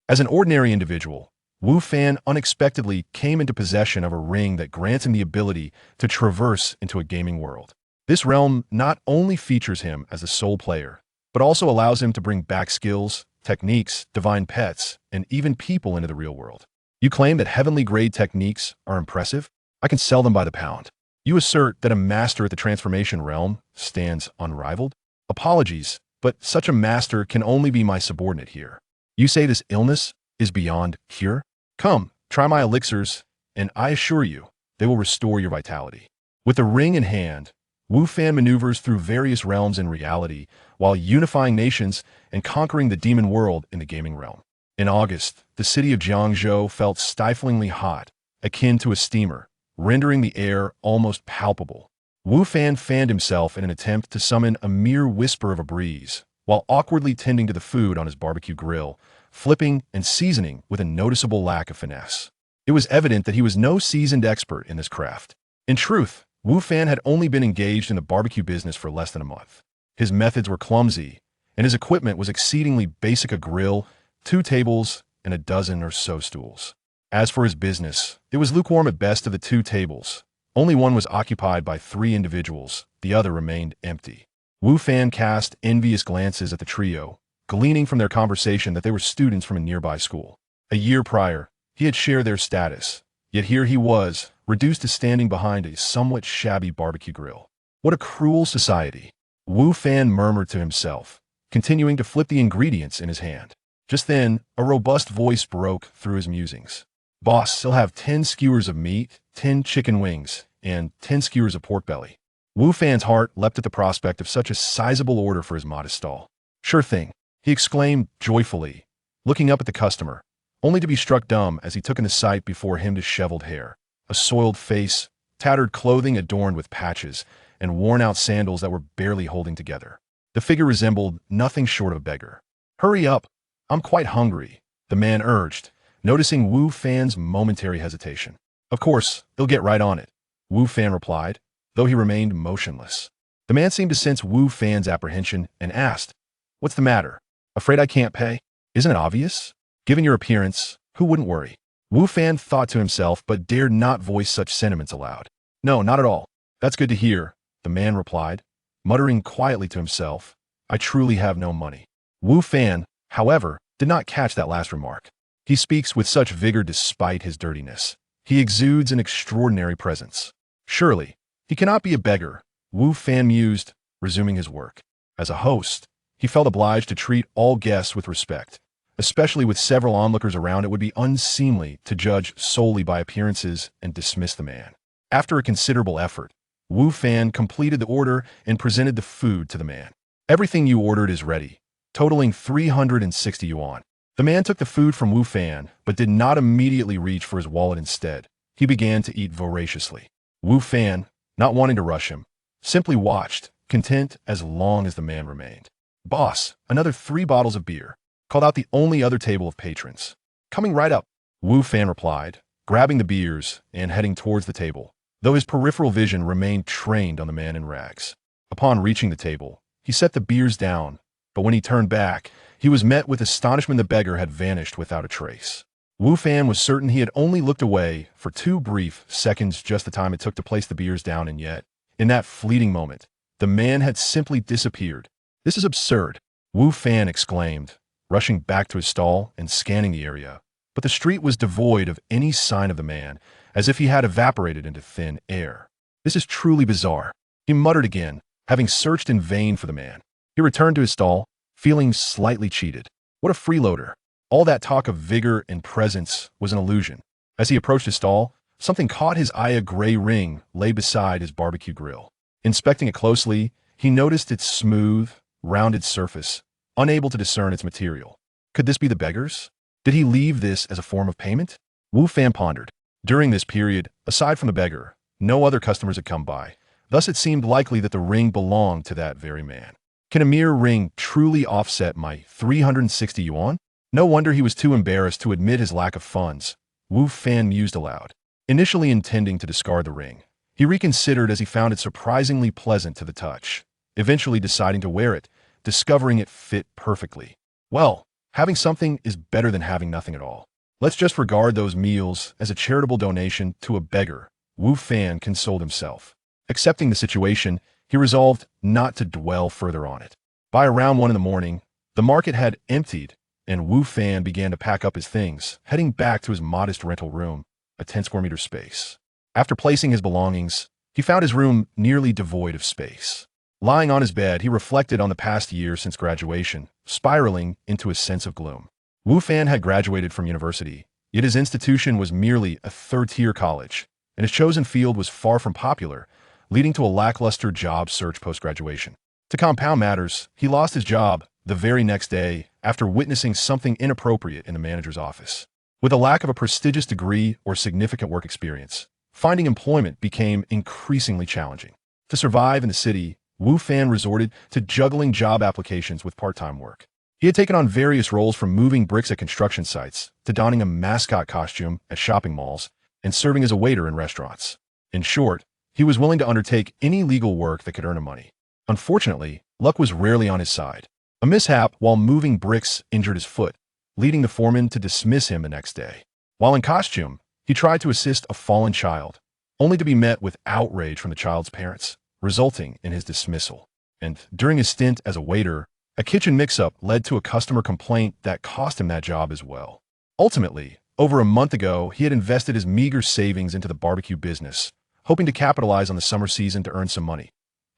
As an ordinary individual, Wu Fan unexpectedly came into possession of a ring that grants him the ability to traverse into a gaming world. This realm not only features him as a sole player, but also allows him to bring back skills, techniques, divine pets, and even people into the real world. You claim that heavenly grade techniques are impressive? I can sell them by the pound. You assert that a master at the transformation realm stands unrivaled? Apologies, but such a master can only be my subordinate here. You say this illness is beyond cure? Come, try my elixirs, and I assure you, they will restore your vitality. With the ring in hand, Wu Fan maneuvers through various realms in reality while unifying nations and conquering the demon world in the gaming realm. In August, the city of Jiangzhou felt stiflingly hot, akin to a steamer, rendering the air almost palpable. Wu Fan fanned himself in an attempt to summon a mere whisper of a breeze, while awkwardly tending to the food on his barbecue grill, flipping and seasoning with a noticeable lack of finesse. It was evident that he was no seasoned expert in this craft. In truth, Wu Fan had only been engaged in the barbecue business for less than a month. His methods were clumsy, and his equipment was exceedingly basic: a grill, 2 tables, and a dozen or so stools. As for his business, it was lukewarm at best. Of the 2 tables, only one was occupied by 3 individuals, the other remained empty. Wu Fan cast envious glances at the trio, gleaning from their conversation that they were students from a nearby school. A year prior, he had shared their status, yet here he was, reduced to standing behind a somewhat shabby barbecue grill. What a cruel society! Wu Fan murmured to himself, continuing to flip the ingredients in his hand. Just then, a robust voice broke through his musings. Boss, he'll have 10 skewers of meat, 10 chicken wings, and 10 skewers of pork belly. Wu Fan's heart leapt at the prospect of such a sizable order for his modest stall. Sure thing, he exclaimed joyfully, looking up at the customer, only to be struck dumb as he took in the sight before him: disheveled hair, a soiled face, tattered clothing adorned with patches, and worn-out sandals that were barely holding together. The figure resembled nothing short of a beggar. Hurry up, I'm quite hungry, the man urged, noticing Wu Fan's momentary hesitation. Of course, he'll get right on it, Wu Fan replied, though he remained motionless. The man seemed to sense Wu Fan's apprehension and asked, "What's the matter? Afraid I can't pay? Isn't it obvious? Given your appearance, who wouldn't worry?" Wu Fan thought to himself but dared not voice such sentiments aloud. "No, not at all. That's good to hear," the man replied, muttering quietly to himself, "I truly have no money." Wu Fan, however, did not catch that last remark. He speaks with such vigor despite his dirtiness. He exudes an extraordinary presence. Surely, he cannot be a beggar, Wu Fan mused, resuming his work. As a host, he felt obliged to treat all guests with respect. Especially with several onlookers around, it would be unseemly to judge solely by appearances and dismiss the man. After a considerable effort, Wu Fan completed the order and presented the food to the man. "Everything you ordered is ready," totaling 360 yuan. The man took the food from Wu Fan, but did not immediately reach for his wallet. Instead, he began to eat voraciously. Wu Fan, not wanting to rush him, simply watched, content as long as the man remained. "Boss, another 3 bottles of beer," called out the only other table of patrons. "Coming right up," Wu Fan replied, grabbing the beers and heading towards the table, though his peripheral vision remained trained on the man in rags. Upon reaching the table, he set the beers down, but when he turned back, he was met with astonishment. The beggar had vanished without a trace. Wu Fan was certain he had only looked away for 2 brief seconds, just the time it took to place the beers down, and yet, in that fleeting moment, the man had simply disappeared. "This is absurd," Wu Fan exclaimed, rushing back to his stall and scanning the area. But the street was devoid of any sign of the man, as if he had evaporated into thin air. "This is truly bizarre," he muttered again, having searched in vain for the man. He returned to his stall, feeling slightly cheated. What a freeloader! All that talk of vigor and presence was an illusion. As he approached his stall, something caught his eye. A gray ring lay beside his barbecue grill. Inspecting it closely, he noticed its smooth, rounded surface, unable to discern its material. Could this be the beggar's? Did he leave this as a form of payment? Wu Fan pondered. During this period, aside from the beggar, no other customers had come by. Thus it seemed likely that the ring belonged to that very man. Can a mere ring truly offset my 360 yuan? No wonder he was too embarrassed to admit his lack of funds, Wu Fan mused aloud. Initially intending to discard the ring, he reconsidered as he found it surprisingly pleasant to the touch, eventually deciding to wear it, discovering it fit perfectly. Well, Having something is better than having nothing at all. Let's just regard those meals as a charitable donation to a beggar, Wu Fan consoled himself. Accepting the situation, he resolved not to dwell further on it. By around 1 in the morning, the market had emptied, and Wu Fan began to pack up his things, heading back to his modest rental room, a 10 square meter space. After placing his belongings, he found his room nearly devoid of space. Lying on his bed, he reflected on the past year since graduation, spiraling into a sense of gloom. Wu Fan had graduated from university, yet his institution was merely a third-tier college, and his chosen field was far from popular, leading to a lackluster job search post-graduation. To compound matters, he lost his job the very next day after witnessing something inappropriate in the manager's office. With a lack of a prestigious degree or significant work experience, finding employment became increasingly challenging. To survive in the city, Wu Fan resorted to juggling job applications with part-time work. He had taken on various roles from moving bricks at construction sites to donning a mascot costume at shopping malls and serving as a waiter in restaurants. In short, he was willing to undertake any legal work that could earn him money. Unfortunately, luck was rarely on his side. A mishap while moving bricks injured his foot, leading the foreman to dismiss him the next day. While in costume, he tried to assist a fallen child, only to be met with outrage from the child's parents, resulting in his dismissal. And during his stint as a waiter, a kitchen mix-up led to a customer complaint that cost him that job as well. Ultimately, over a month ago, he had invested his meager savings into the barbecue business, hoping to capitalize on the summer season to earn some money.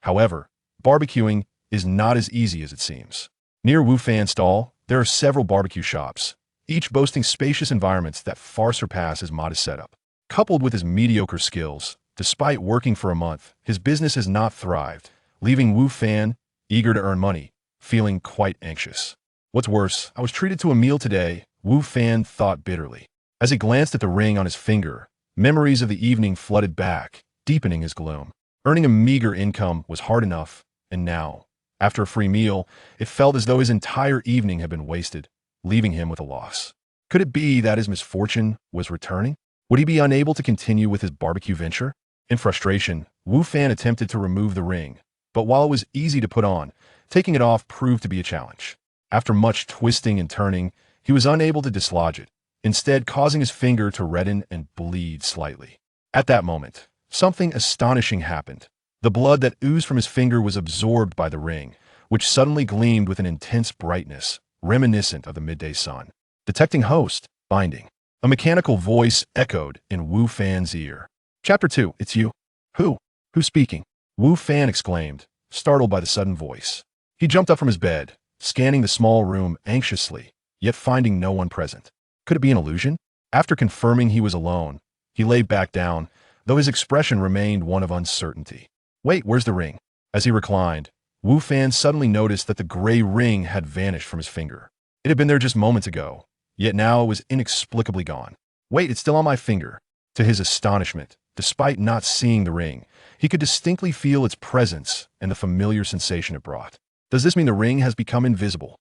However, barbecuing is not as easy as it seems. Near Wu Fan's stall, there are several barbecue shops, each boasting spacious environments that far surpass his modest setup. Coupled with his mediocre skills, despite working for a month, his business has not thrived, leaving Wu Fan, eager to earn money, feeling quite anxious. What's worse, I was treated to a meal today, Wu Fan thought bitterly. As he glanced at the ring on his finger, memories of the evening flooded back, deepening his gloom. Earning a meager income was hard enough, and now, after a free meal, it felt as though his entire evening had been wasted, leaving him with a loss. Could it be that his misfortune was returning? Would he be unable to continue with his barbecue venture? In frustration, Wu Fan attempted to remove the ring, but while it was easy to put on, taking it off proved to be a challenge. After much twisting and turning, he was unable to dislodge it, instead causing his finger to redden and bleed slightly. At that moment, something astonishing happened. The blood that oozed from his finger was absorbed by the ring, which suddenly gleamed with an intense brightness, reminiscent of the midday sun. Detecting host, binding. A mechanical voice echoed in Wu Fan's ear. Chapter 2, it's you. Who? Who's speaking? Wu Fan exclaimed, startled by the sudden voice. He jumped up from his bed, scanning the small room anxiously, yet finding no one present. Could it be an illusion? After confirming he was alone, he lay back down, though his expression remained one of uncertainty. Wait, where's the ring? As he reclined, Wu Fan suddenly noticed that the gray ring had vanished from his finger. It had been there just moments ago, yet now it was inexplicably gone. Wait, it's still on my finger. To his astonishment, despite not seeing the ring, he could distinctly feel its presence and the familiar sensation it brought. Does this mean the ring has become invisible?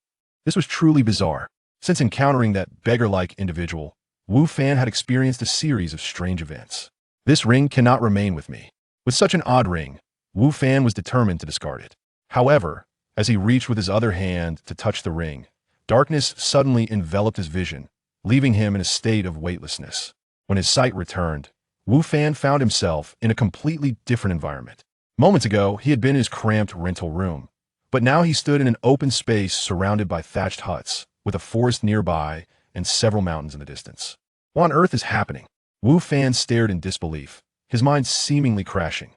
This was truly bizarre. Since encountering that beggar-like individual, Wu Fan had experienced a series of strange events. This ring cannot remain with me. With such an odd ring, Wu Fan was determined to discard it. However, as he reached with his other hand to touch the ring, darkness suddenly enveloped his vision, leaving him in a state of weightlessness. When his sight returned, Wu Fan found himself in a completely different environment. Moments ago, he had been in his cramped rental room, but now he stood in an open space surrounded by thatched huts, with a forest nearby and several mountains in the distance. What on earth is happening? Wu Fan stared in disbelief, his mind seemingly crashing.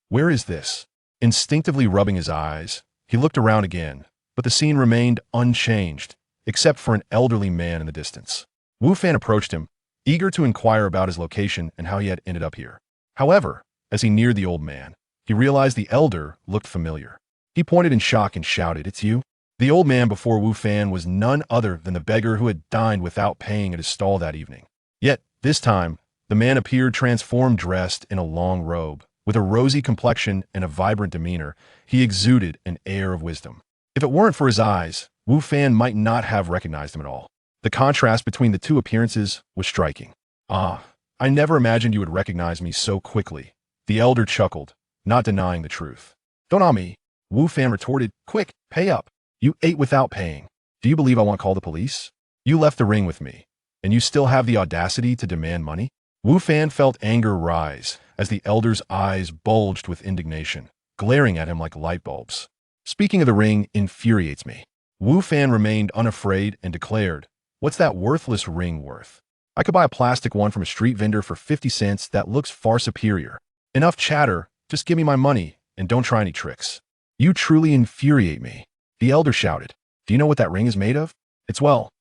Where is this? Instinctively rubbing his eyes, he looked around again, but the scene remained unchanged, except for an elderly man in the distance. Wu Fan approached him, eager to inquire about his location and how he had ended up here. However, as he neared the old man, he realized the elder looked familiar. He pointed in shock and shouted, "It's you?" The old man before Wu Fan was none other than the beggar who had dined without paying at his stall that evening. Yet, this time, the man appeared transformed, dressed in a long robe. With a rosy complexion and a vibrant demeanor, he exuded an air of wisdom. If it weren't for his eyes, Wu Fan might not have recognized him at all. The contrast between the two appearances was striking. "Ah, I never imagined you would recognize me so quickly," the elder chuckled, not denying the truth. "Don't on me," Wu Fan retorted. "Quick, pay up. You ate without paying." Do you believe I want to call the police? You left the ring with me, and you still have the audacity to demand money? Wu Fan felt anger rise as the elder's eyes bulged with indignation, glaring at him like light bulbs. Speaking of the ring infuriates me. Wu Fan remained unafraid and declared, "What's that worthless ring worth? I could buy a plastic one from a street vendor for 50 cents that looks far superior. Enough chatter, just give me my money and don't try any tricks." "You truly infuriate me," the elder shouted. "Do you know what that ring is made of?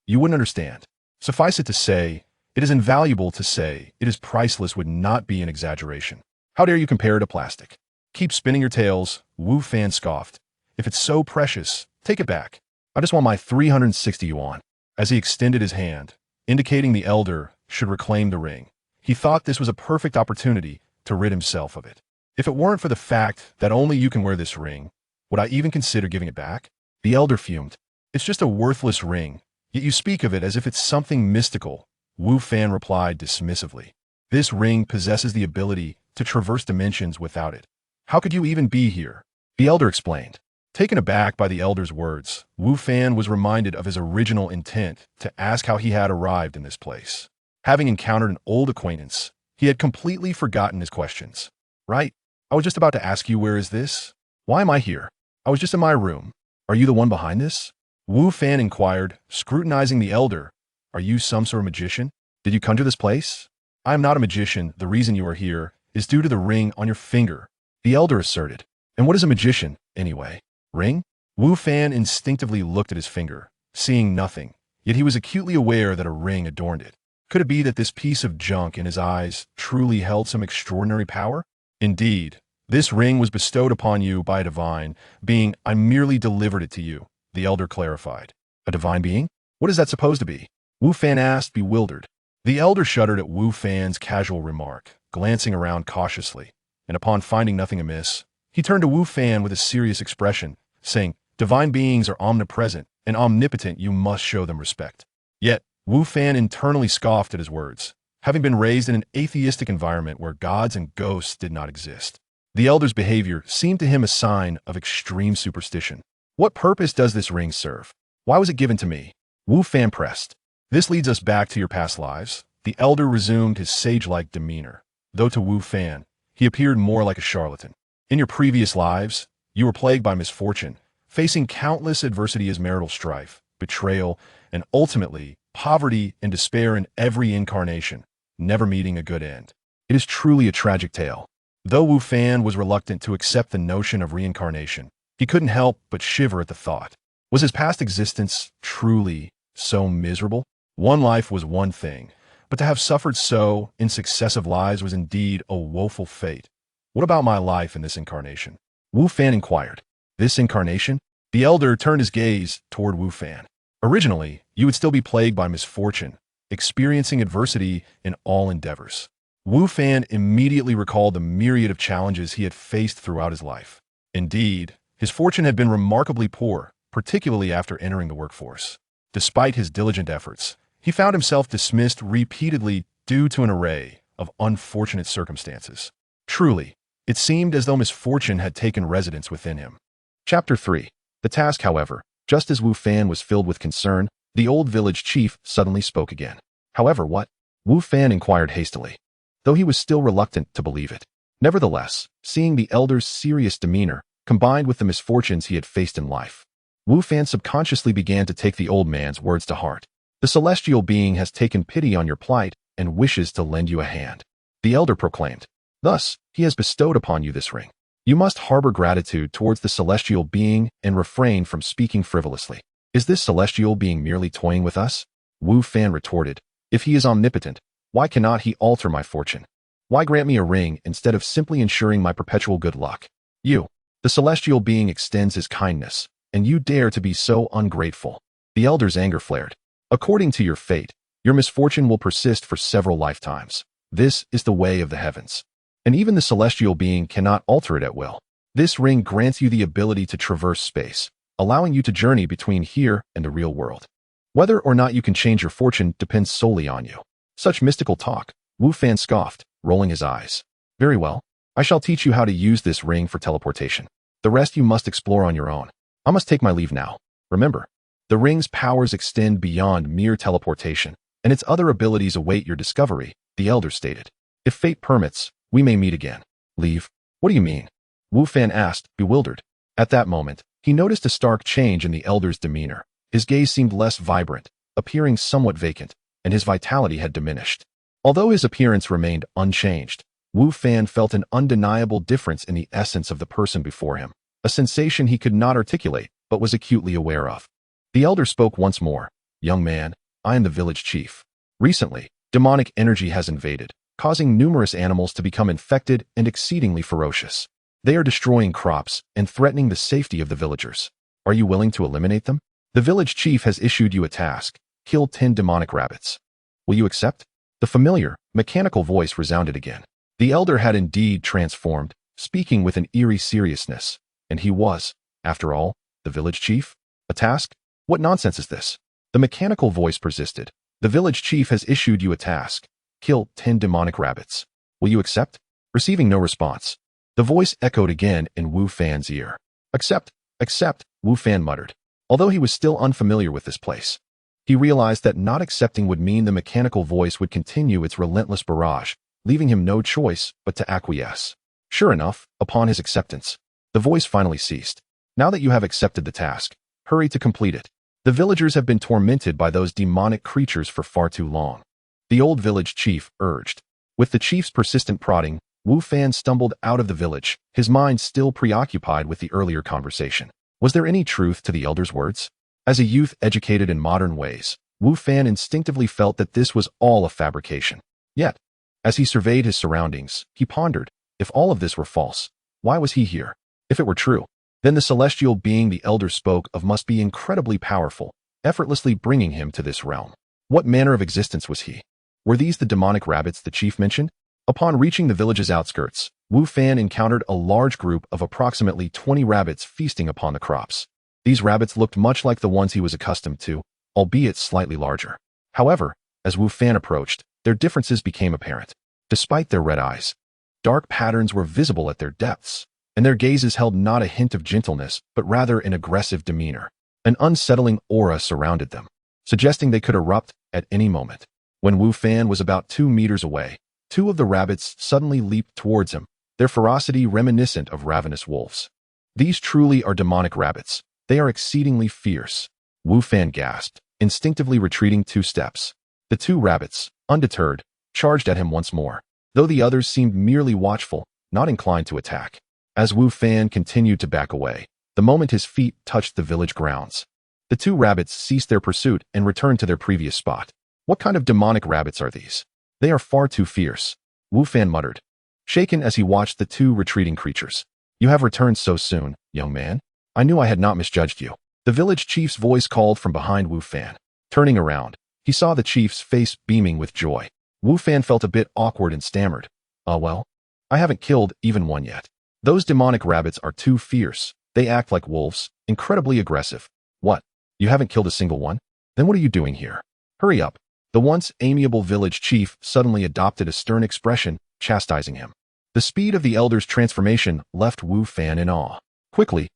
You wouldn't understand. Suffice it to say, it is invaluable. To say it is priceless would not be an exaggeration. How dare you compare it to plastic?" "Keep spinning your tales," Wu Fan scoffed. "If it's so precious, take it back. I just want my 360 yuan." As he extended his hand, indicating the elder should reclaim the ring, he thought this was a perfect opportunity to rid himself of it. "If it weren't for the fact that only you can wear this ring, would I even consider giving it back?" The elder fumed. "It's just a worthless ring, yet you speak of it as if it's something mystical," Wu Fan replied dismissively. "This ring possesses the ability to traverse dimensions without it. How could you even be here?" The elder explained. Taken aback by the elder's words, Wu Fan was reminded of his original intent to ask how he had arrived in this place. Having encountered an old acquaintance, he had completely forgotten his questions. "Right, I was just about to ask you, where is this? Why am I here? I was just in my room. Are you the one behind this?" Wu Fan inquired, scrutinizing the elder. "Are you some sort of magician? Did you conjure this place?" "I am not a magician. The reason you are here is due to the ring on your finger," the elder asserted. "And what is a magician, anyway? Ring?" Wu Fan instinctively looked at his finger, seeing nothing, yet he was acutely aware that a ring adorned it. Could it be that this piece of junk in his eyes truly held some extraordinary power? "Indeed, this ring was bestowed upon you by a divine being. I merely delivered it to you," the elder clarified. "A divine being? What is that supposed to be?" Wu Fan asked, bewildered. The elder shuddered at Wu Fan's casual remark, glancing around cautiously, and upon finding nothing amiss, he turned to Wu Fan with a serious expression, saying, "Divine beings are omnipresent and omnipotent. You must show them respect." Yet, Wu Fan internally scoffed at his words, having been raised in an atheistic environment where gods and ghosts did not exist. The elder's behavior seemed to him a sign of extreme superstition. "What purpose does this ring serve? Why was it given to me?" Wu Fan pressed. "This leads us back to your past lives." The elder resumed his sage-like demeanor, though to Wu Fan, he appeared more like a charlatan. "In your previous lives, you were plagued by misfortune, facing countless adversity as marital strife, betrayal, and ultimately, poverty and despair in every incarnation, never meeting a good end. It is truly a tragic tale." Though Wu Fan was reluctant to accept the notion of reincarnation, he couldn't help but shiver at the thought. Was his past existence truly so miserable? One life was one thing, but to have suffered so in successive lives was indeed a woeful fate. "What about my life in this incarnation?" Wu Fan inquired. "This incarnation?" The elder turned his gaze toward Wu Fan. "Originally, you would still be plagued by misfortune, experiencing adversity in all endeavors." Wu Fan immediately recalled the myriad of challenges he had faced throughout his life. Indeed, his fortune had been remarkably poor, particularly after entering the workforce. Despite his diligent efforts, he found himself dismissed repeatedly due to an array of unfortunate circumstances. Truly, it seemed as though misfortune had taken residence within him. Chapter 3. The task, however, just as Wu Fan was filled with concern, the old village chief suddenly spoke again. "However, what?" Wu Fan inquired hastily, though he was still reluctant to believe it. Nevertheless, seeing the elder's serious demeanor, combined with the misfortunes he had faced in life, Wu Fan subconsciously began to take the old man's words to heart. "The celestial being has taken pity on your plight and wishes to lend you a hand," the elder proclaimed. "Thus, he has bestowed upon you this ring. You must harbor gratitude towards the celestial being and refrain from speaking frivolously." "Is this celestial being merely toying with us?" Wu Fan retorted. "If he is omnipotent, why cannot he alter my fortune? Why grant me a ring instead of simply ensuring my perpetual good luck? The celestial being extends his kindness, and you dare to be so ungrateful." The elder's anger flared. "According to your fate, your misfortune will persist for several lifetimes. This is the way of the heavens, and even the celestial being cannot alter it at will. This ring grants you the ability to traverse space, allowing you to journey between here and the real world. Whether or not you can change your fortune depends solely on you." Such mystical talk, Wu Fan scoffed, rolling his eyes. "Very well. I shall teach you how to use this ring for teleportation. The rest you must explore on your own. I must take my leave now. Remember, The ring's powers extend beyond mere teleportation, and its other abilities await your discovery, the elder stated. If fate permits, we may meet again. Leave? What do you mean? Wu Fan asked, bewildered. At that moment, he noticed a stark change in the elder's demeanor. His gaze seemed less vibrant, appearing somewhat vacant, and his vitality had diminished. Although his appearance remained unchanged, Wu Fan felt an undeniable difference in the essence of the person before him, a sensation he could not articulate but was acutely aware of. The elder spoke once more. Young man, I am the village chief. Recently, demonic energy has invaded, causing numerous animals to become infected and exceedingly ferocious. They are destroying crops and threatening the safety of the villagers. Are you willing to eliminate them? The village chief has issued you a task. Kill 10 demonic rabbits. Will you accept? The familiar, mechanical voice resounded again. The elder had indeed transformed, speaking with an eerie seriousness. And he was, after all, the village chief? A task? What nonsense is this? The mechanical voice persisted. The village chief has issued you a task. Kill 10 demonic rabbits. Will you accept? Receiving no response, the voice echoed again in Wu Fan's ear. Accept, Wu Fan muttered. Although he was still unfamiliar with this place, he realized that not accepting would mean the mechanical voice would continue its relentless barrage, leaving him no choice but to acquiesce. Sure enough, upon his acceptance, the voice finally ceased. Now that you have accepted the task, hurry to complete it. The villagers have been tormented by those demonic creatures for far too long. The old village chief urged. With the chief's persistent prodding, Wu Fan stumbled out of the village, his mind still preoccupied with the earlier conversation. Was there any truth to the elder's words? As a youth educated in modern ways, Wu Fan instinctively felt that this was all a fabrication. Yet, as he surveyed his surroundings, he pondered, if all of this were false, why was he here? If it were true, then the celestial being the elder spoke of must be incredibly powerful, effortlessly bringing him to this realm. What manner of existence was he? Were these the demonic rabbits the chief mentioned? Upon reaching the village's outskirts, Wu Fan encountered a large group of approximately 20 rabbits feasting upon the crops. These rabbits looked much like the ones he was accustomed to, albeit slightly larger. However, as Wu Fan approached, their differences became apparent. Despite their red eyes, dark patterns were visible at their depths, and their gazes held not a hint of gentleness, but rather an aggressive demeanor. An unsettling aura surrounded them, suggesting they could erupt at any moment. When Wu Fan was about 2 meters away, 2 of the rabbits suddenly leaped towards him, their ferocity reminiscent of ravenous wolves. These truly are demonic rabbits. They are exceedingly fierce. Wu Fan gasped, instinctively retreating 2 steps. The 2 rabbits, undeterred, charged at him once more, though the others seemed merely watchful, not inclined to attack. As Wu Fan continued to back away, the moment his feet touched the village grounds, the 2 rabbits ceased their pursuit and returned to their previous spot. What kind of demonic rabbits are these? They are far too fierce, Wu Fan muttered, shaken as he watched the 2 retreating creatures. You have returned so soon, young man. I knew I had not misjudged you. The village chief's voice called from behind Wu Fan. Turning around, he saw the chief's face beaming with joy. Wu Fan felt a bit awkward and stammered. Well, I haven't killed even one yet. Those demonic rabbits are too fierce. They act like wolves, incredibly aggressive. What? You haven't killed a single one? Then what are you doing here? Hurry up. The once amiable village chief suddenly adopted a stern expression, chastising him. The speed of the elder's transformation left Wu Fan in awe. Quickly,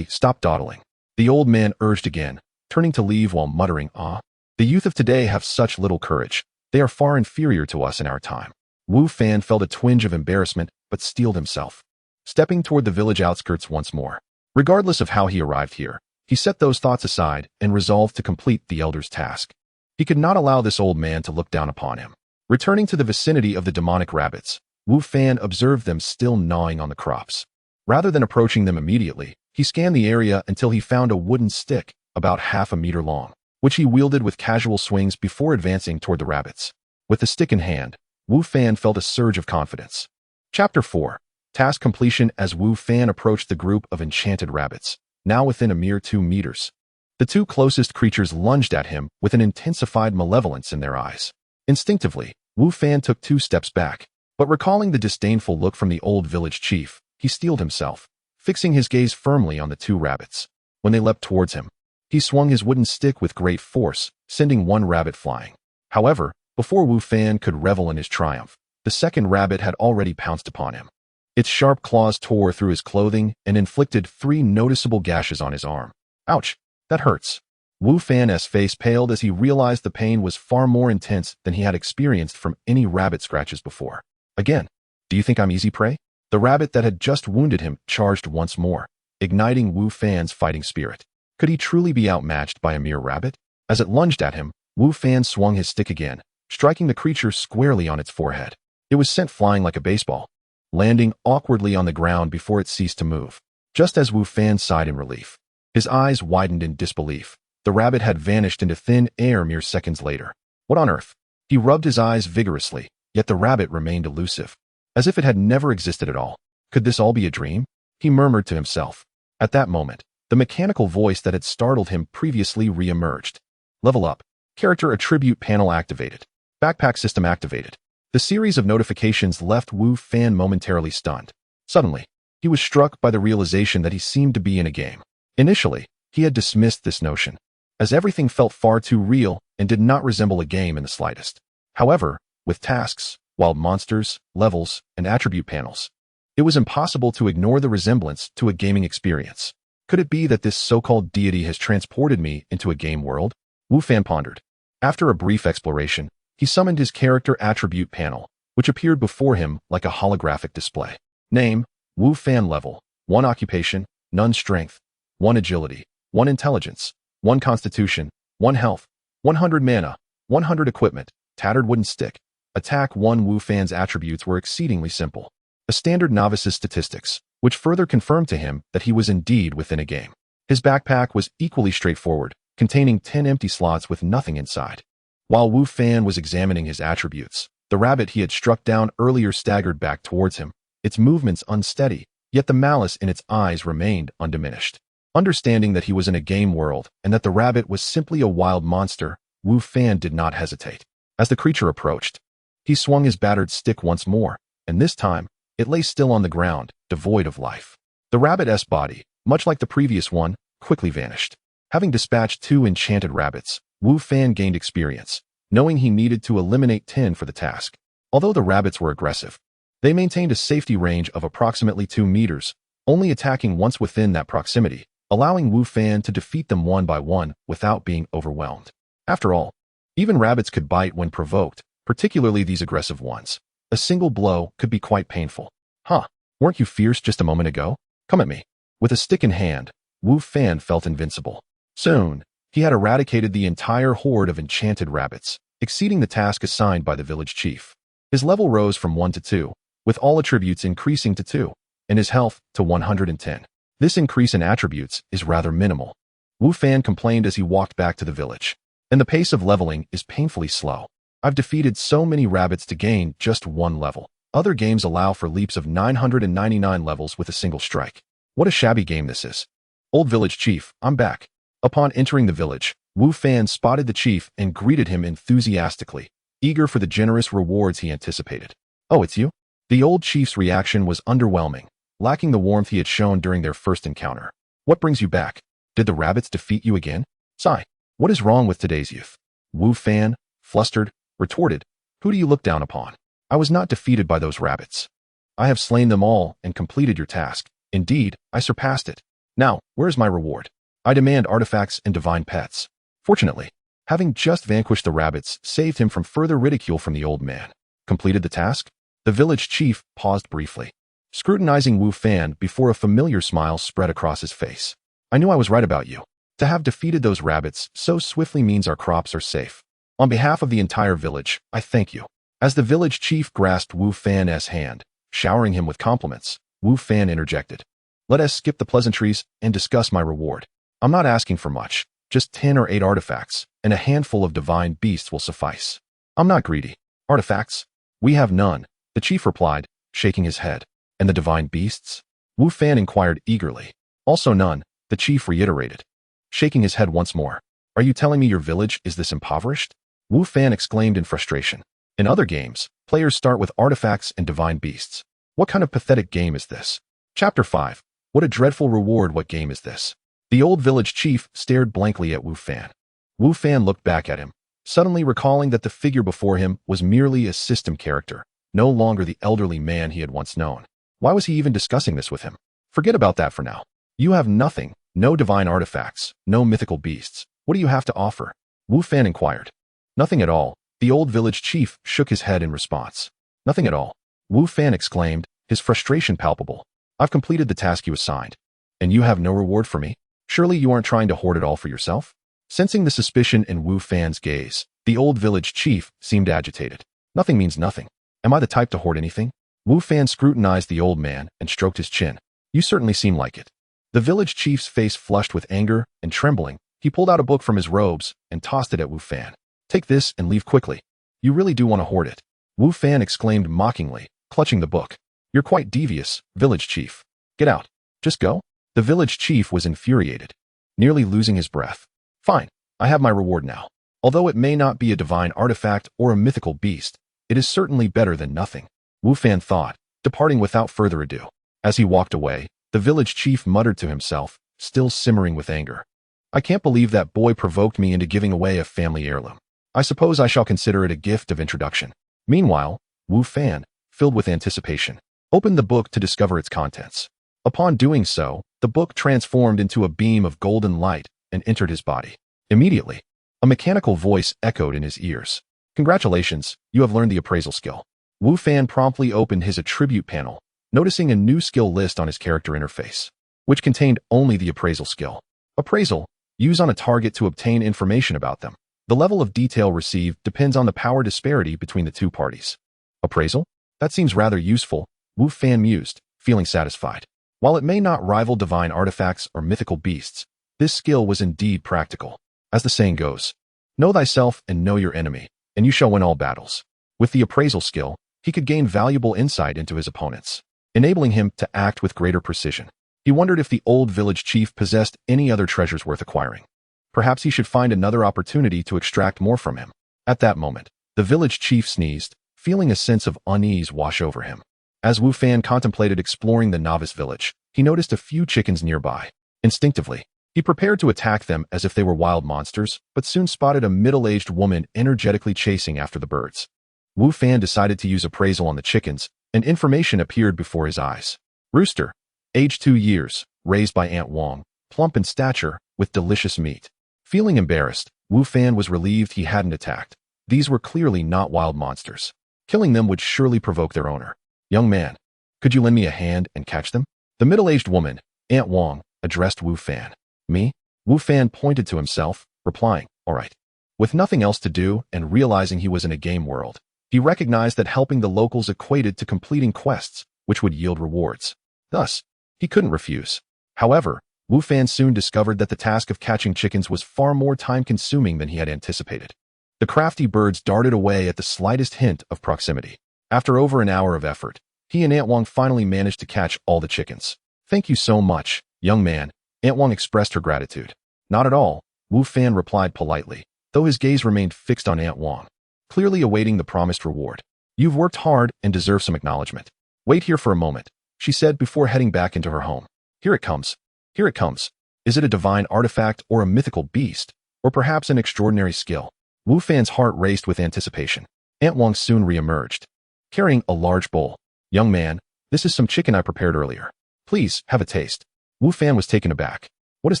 stop dawdling. The old man urged again, turning to leave while muttering, The youth of today have such little courage. They are far inferior to us in our time. Wu Fan felt a twinge of embarrassment, but steeled himself, stepping toward the village outskirts once more. Regardless of how he arrived here, he set those thoughts aside and resolved to complete the elder's task. He could not allow this old man to look down upon him. Returning to the vicinity of the demonic rabbits, Wu Fan observed them still gnawing on the crops. Rather than approaching them immediately, he scanned the area until he found a wooden stick, about half a meter long, which he wielded with casual swings before advancing toward the rabbits. With the stick in hand, Wu Fan felt a surge of confidence. Chapter 4. Task completion. As Wu Fan approached the group of enchanted rabbits, now within a mere 2 meters, the 2 closest creatures lunged at him with an intensified malevolence in their eyes. Instinctively, Wu Fan took 2 steps back, but recalling the disdainful look from the old village chief, he steeled himself, fixing his gaze firmly on the 2 rabbits. When they leapt towards him, he swung his wooden stick with great force, sending 1 rabbit flying. However, before Wu Fan could revel in his triumph, the second rabbit had already pounced upon him. Its sharp claws tore through his clothing and inflicted 3 noticeable gashes on his arm. Ouch, that hurts. Wu Fan's face paled as he realized the pain was far more intense than he had experienced from any rabbit scratches before. Again, do you think I'm easy prey? The rabbit that had just wounded him charged once more, igniting Wu Fan's fighting spirit. Could he truly be outmatched by a mere rabbit? As it lunged at him, Wu Fan swung his stick again, striking the creature squarely on its forehead. It was sent flying like a baseball, landing awkwardly on the ground before it ceased to move. Just as Wu Fan sighed in relief, his eyes widened in disbelief. The rabbit had vanished into thin air mere seconds later. What on earth? He rubbed his eyes vigorously, yet the rabbit remained elusive, as if it had never existed at all. Could this all be a dream? He murmured to himself. At that moment, the mechanical voice that had startled him previously re-emerged. Level up. Character attribute panel activated. Backpack system activated. The series of notifications left Wu Fan momentarily stunned. Suddenly, he was struck by the realization that he seemed to be in a game. Initially, he had dismissed this notion, as everything felt far too real and did not resemble a game in the slightest. However, with tasks, wild monsters, levels, and attribute panels, it was impossible to ignore the resemblance to a gaming experience. Could it be that this so-called deity has transported me into a game world? Wu Fan pondered. After a brief exploration, he summoned his character attribute panel, which appeared before him like a holographic display. Name, Wu Fan level, 1 occupation, none strength, 1 agility, 1 intelligence, 1 constitution, 1 health, 100 mana, 100 equipment, tattered wooden stick. Attack 1. Wu Fan's attributes were exceedingly simple. A standard novice's statistics, which further confirmed to him that he was indeed within a game. His backpack was equally straightforward, containing 10 empty slots with nothing inside. While Wu Fan was examining his attributes, the rabbit he had struck down earlier staggered back towards him, its movements unsteady, yet the malice in its eyes remained undiminished. Understanding that he was in a game world and that the rabbit was simply a wild monster, Wu Fan did not hesitate. As the creature approached, he swung his battered stick once more, and this time, it lay still on the ground, devoid of life. The rabbit's body, much like the previous one, quickly vanished. Having dispatched 2 enchanted rabbits, Wu Fan gained experience, knowing he needed to eliminate 10 for the task. Although the rabbits were aggressive, they maintained a safety range of approximately 2 meters, only attacking once within that proximity, allowing Wu Fan to defeat them one by one without being overwhelmed. After all, even rabbits could bite when provoked, particularly these aggressive ones. A single blow could be quite painful. Huh, weren't you fierce just a moment ago? Come at me. With a stick in hand, Wu Fan felt invincible. Soon, he had eradicated the entire horde of enchanted rabbits, exceeding the task assigned by the village chief. His level rose from 1 to 2, with all attributes increasing to 2, and his health to 110. This increase in attributes is rather minimal. Wu Fan complained as he walked back to the village. And the pace of leveling is painfully slow. I've defeated so many rabbits to gain just 1 level. Other games allow for leaps of 999 levels with a single strike. What a shabby game this is. Old village chief, I'm back. Upon entering the village, Wu Fan spotted the chief and greeted him enthusiastically, eager for the generous rewards he anticipated. Oh, it's you? The old chief's reaction was underwhelming, lacking the warmth he had shown during their first encounter. What brings you back? Did the rabbits defeat you again? Sigh. What is wrong with today's youth? Wu Fan, flustered, retorted, who do you look down upon? I was not defeated by those rabbits. I have slain them all and completed your task. Indeed, I surpassed it. Now, where is my reward? I demand artifacts and divine pets. Fortunately, having just vanquished the rabbits saved him from further ridicule from the old man. Completed the task? The village chief paused briefly, scrutinizing Wu Fan before a familiar smile spread across his face. I knew I was right about you. To have defeated those rabbits so swiftly means our crops are safe. On behalf of the entire village, I thank you. As the village chief grasped Wu Fan's hand, showering him with compliments, Wu Fan interjected. Let us skip the pleasantries and discuss my reward. I'm not asking for much, just 10 or 8 artifacts, and a handful of divine beasts will suffice. I'm not greedy. Artifacts? We have none, the chief replied, shaking his head. And the divine beasts? Wu Fan inquired eagerly. Also none, the chief reiterated, shaking his head once more. Are you telling me your village is this impoverished? Wu Fan exclaimed in frustration. In other games, players start with artifacts and divine beasts. What kind of pathetic game is this? Chapter 5. What a dreadful reward, what game is this? The old village chief stared blankly at Wu Fan. Wu Fan looked back at him, suddenly recalling that the figure before him was merely a system character, no longer the elderly man he had once known. Why was he even discussing this with him? Forget about that for now. You have nothing, no divine artifacts, no mythical beasts. What do you have to offer? Wu Fan inquired. Nothing at all. The old village chief shook his head in response. Nothing at all. Wu Fan exclaimed, his frustration palpable. I've completed the task you assigned. And you have no reward for me? Surely you aren't trying to hoard it all for yourself? Sensing the suspicion in Wu Fan's gaze, the old village chief seemed agitated. Nothing means nothing. Am I the type to hoard anything? Wu Fan scrutinized the old man and stroked his chin. You certainly seem like it. The village chief's face flushed with anger and trembling. He pulled out a book from his robes and tossed it at Wu Fan. Take this and leave quickly. You really do want to hoard it. Wu Fan exclaimed mockingly, clutching the book. You're quite devious, village chief. Get out. Just go. The village chief was infuriated, nearly losing his breath. Fine, I have my reward now. Although it may not be a divine artifact or a mythical beast, it is certainly better than nothing, Wu Fan thought, departing without further ado. As he walked away, the village chief muttered to himself, still simmering with anger. I can't believe that boy provoked me into giving away a family heirloom. I suppose I shall consider it a gift of introduction. Meanwhile, Wu Fan, filled with anticipation, opened the book to discover its contents. Upon doing so, the book transformed into a beam of golden light and entered his body. Immediately, a mechanical voice echoed in his ears. Congratulations, you have learned the appraisal skill. Wu Fan promptly opened his attribute panel, noticing a new skill list on his character interface, which contained only the appraisal skill. Appraisal, use on a target to obtain information about them. The level of detail received depends on the power disparity between the two parties. Appraisal? That seems rather useful, Wu Fan mused, feeling satisfied. While it may not rival divine artifacts or mythical beasts, this skill was indeed practical. As the saying goes, know thyself and know your enemy, and you shall win all battles. With the appraisal skill, he could gain valuable insight into his opponents, enabling him to act with greater precision. He wondered if the old village chief possessed any other treasures worth acquiring. Perhaps he should find another opportunity to extract more from him. At that moment, the village chief sneezed, feeling a sense of unease wash over him. As Wu Fan contemplated exploring the novice village, he noticed a few chickens nearby. Instinctively, he prepared to attack them as if they were wild monsters, but soon spotted a middle-aged woman energetically chasing after the birds. Wu Fan decided to use appraisal on the chickens, and information appeared before his eyes. Rooster, age 2 years, raised by Aunt Wong, plump in stature, with delicious meat. Feeling embarrassed, Wu Fan was relieved he hadn't attacked. These were clearly not wild monsters. Killing them would surely provoke their owner. Young man, could you lend me a hand and catch them? The middle-aged woman, Aunt Wong, addressed Wu Fan. Me? Wu Fan pointed to himself, replying, all right. With nothing else to do and realizing he was in a game world, he recognized that helping the locals equated to completing quests, which would yield rewards. Thus, he couldn't refuse. However, Wu Fan soon discovered that the task of catching chickens was far more time-consuming than he had anticipated. The crafty birds darted away at the slightest hint of proximity. After over an hour of effort, he and Aunt Wong finally managed to catch all the chickens. Thank you so much, young man, Aunt Wong expressed her gratitude. Not at all, Wu Fan replied politely, though his gaze remained fixed on Aunt Wong, clearly awaiting the promised reward. You've worked hard and deserve some acknowledgement. Wait here for a moment, she said before heading back into her home. Here it comes. Here it comes. Is it a divine artifact or a mythical beast, or perhaps an extraordinary skill? Wu Fan's heart raced with anticipation. Aunt Wong soon re-emerged, carrying a large bowl. Young man, this is some chicken I prepared earlier. Please, have a taste. Wu Fan was taken aback. What is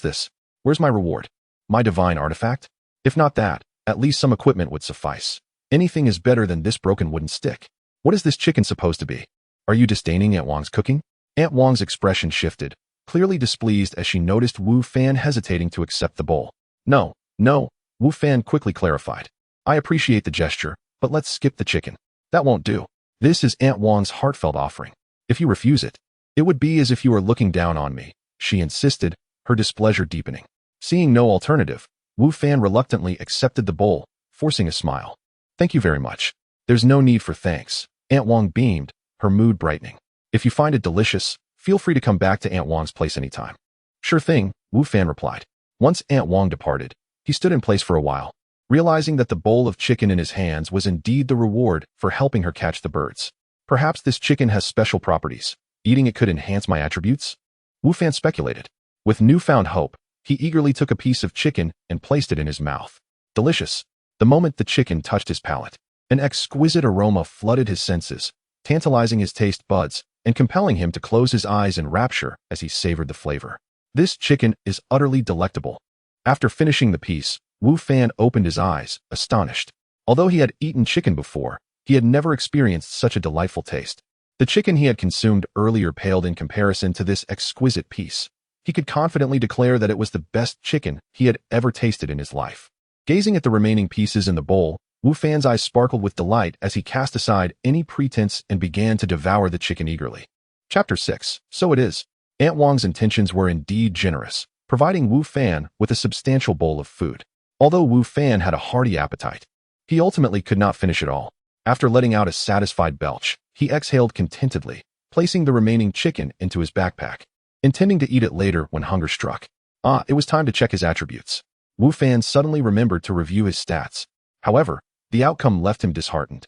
this? Where's my reward? My divine artifact? If not that, at least some equipment would suffice. Anything is better than this broken wooden stick. What is this chicken supposed to be? Are you disdaining Aunt Wong's cooking? Aunt Wong's expression shifted, clearly displeased as she noticed Wu Fan hesitating to accept the bowl. No, Wu Fan quickly clarified. I appreciate the gesture, but let's skip the chicken. That won't do. This is Aunt Wong's heartfelt offering. If you refuse it, it would be as if you were looking down on me, she insisted, her displeasure deepening. Seeing no alternative, Wu Fan reluctantly accepted the bowl, forcing a smile. Thank you very much. There's no need for thanks. Aunt Wong beamed, her mood brightening. If you find it delicious, feel free to come back to Aunt Wong's place anytime. Sure thing, Wu Fan replied. Once Aunt Wong departed, he stood in place for a while, realizing that the bowl of chicken in his hands was indeed the reward for helping her catch the birds. Perhaps this chicken has special properties. Eating it could enhance my attributes? Wu Fan speculated. With newfound hope, he eagerly took a piece of chicken and placed it in his mouth. Delicious. The moment the chicken touched his palate, an exquisite aroma flooded his senses, tantalizing his taste buds and compelling him to close his eyes in rapture as he savored the flavor. This chicken is utterly delectable. After finishing the piece, Wu Fan opened his eyes, astonished. Although he had eaten chicken before, he had never experienced such a delightful taste. The chicken he had consumed earlier paled in comparison to this exquisite piece. He could confidently declare that it was the best chicken he had ever tasted in his life. Gazing at the remaining pieces in the bowl, Wu Fan's eyes sparkled with delight as he cast aside any pretense and began to devour the chicken eagerly. Chapter 6. So it is. Aunt Wang's intentions were indeed generous, providing Wu Fan with a substantial bowl of food. Although Wu Fan had a hearty appetite, he ultimately could not finish it all. After letting out a satisfied belch, he exhaled contentedly, placing the remaining chicken into his backpack, intending to eat it later when hunger struck. It was time to check his attributes. Wu Fan suddenly remembered to review his stats. However, the outcome left him disheartened.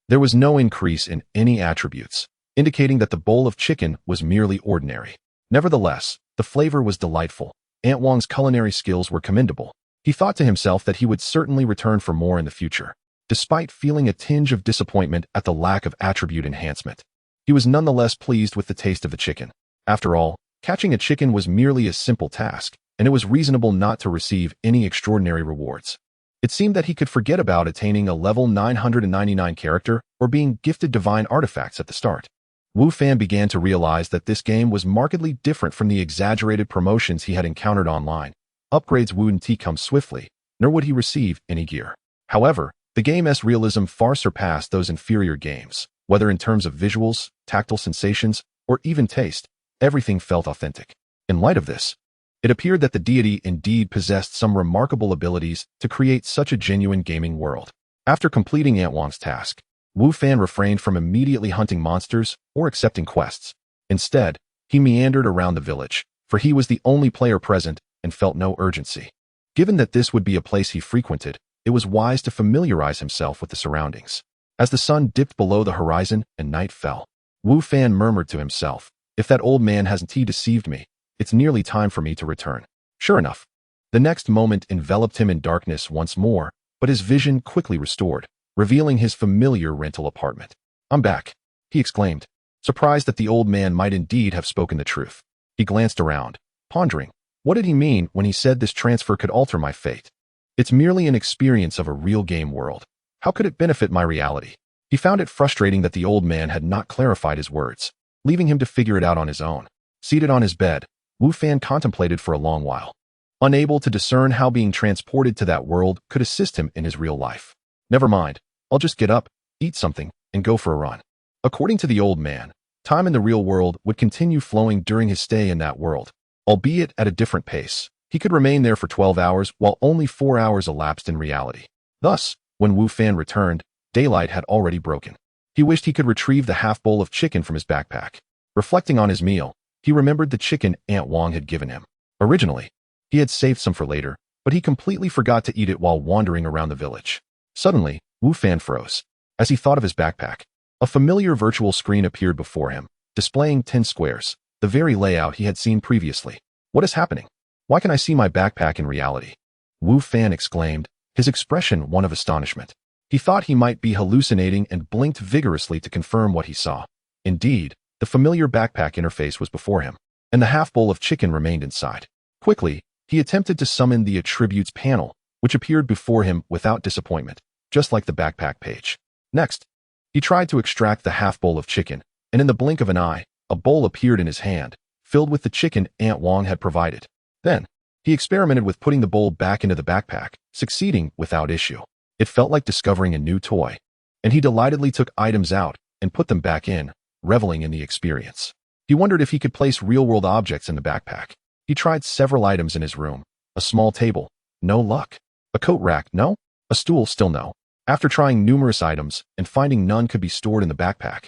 There was no increase in any attributes, indicating that the bowl of chicken was merely ordinary. Nevertheless, the flavor was delightful. Aunt Wang's culinary skills were commendable. He thought to himself that he would certainly return for more in the future. Despite feeling a tinge of disappointment at the lack of attribute enhancement, he was nonetheless pleased with the taste of the chicken. After all, catching a chicken was merely a simple task, and it was reasonable not to receive any extraordinary rewards. It seemed that he could forget about attaining a level 999 character or being gifted divine artifacts at the start. Wu Fan began to realize that this game was markedly different from the exaggerated promotions he had encountered online. Upgrades wouldn't come swiftly, nor would he receive any gear. However, the game's realism far surpassed those inferior games. Whether in terms of visuals, tactile sensations, or even taste, everything felt authentic. In light of this, it appeared that the deity indeed possessed some remarkable abilities to create such a genuine gaming world. After completing Aunt Wang's task, Wu Fan refrained from immediately hunting monsters or accepting quests. Instead, he meandered around the village, for he was the only player present and felt no urgency. Given that this would be a place he frequented, it was wise to familiarize himself with the surroundings. As the sun dipped below the horizon and night fell, Wu Fan murmured to himself, "If that old man hasn't deceived me, it's nearly time for me to return." Sure enough, the next moment enveloped him in darkness once more, but his vision quickly restored, revealing his familiar rental apartment. "I'm back," he exclaimed, surprised that the old man might indeed have spoken the truth. He glanced around, pondering, what did he mean when he said this transfer could alter my fate? It's merely an experience of a real game world. How could it benefit my reality? He found it frustrating that the old man had not clarified his words, leaving him to figure it out on his own. Seated on his bed, Wu Fan contemplated for a long while, unable to discern how being transported to that world could assist him in his real life. Never mind, I'll just get up, eat something, and go for a run. According to the old man, time in the real world would continue flowing during his stay in that world, albeit at a different pace. He could remain there for 12 hours while only 4 hours elapsed in reality. Thus, when Wu Fan returned, daylight had already broken. He wished he could retrieve the half bowl of chicken from his backpack. Reflecting on his meal, he remembered the chicken Aunt Wang had given him. Originally, he had saved some for later, but he completely forgot to eat it while wandering around the village. Suddenly, Wu Fan froze. As he thought of his backpack, a familiar virtual screen appeared before him, displaying 10 squares, the very layout he had seen previously. What is happening? Why can I see my backpack in reality? Wu Fan exclaimed, his expression one of astonishment. He thought he might be hallucinating and blinked vigorously to confirm what he saw. Indeed, the familiar backpack interface was before him, and the half bowl of chicken remained inside. Quickly, he attempted to summon the attributes panel, which appeared before him without disappointment, just like the backpack page. Next, he tried to extract the half bowl of chicken, and in the blink of an eye, a bowl appeared in his hand, filled with the chicken Aunt Wang had provided. Then, he experimented with putting the bowl back into the backpack, succeeding without issue. It felt like discovering a new toy, and he delightedly took items out and put them back in, reveling in the experience. He wondered if he could place real-world objects in the backpack. He tried several items in his room. A small table, no luck. A coat rack, no. A stool, still no. After trying numerous items and finding none could be stored in the backpack,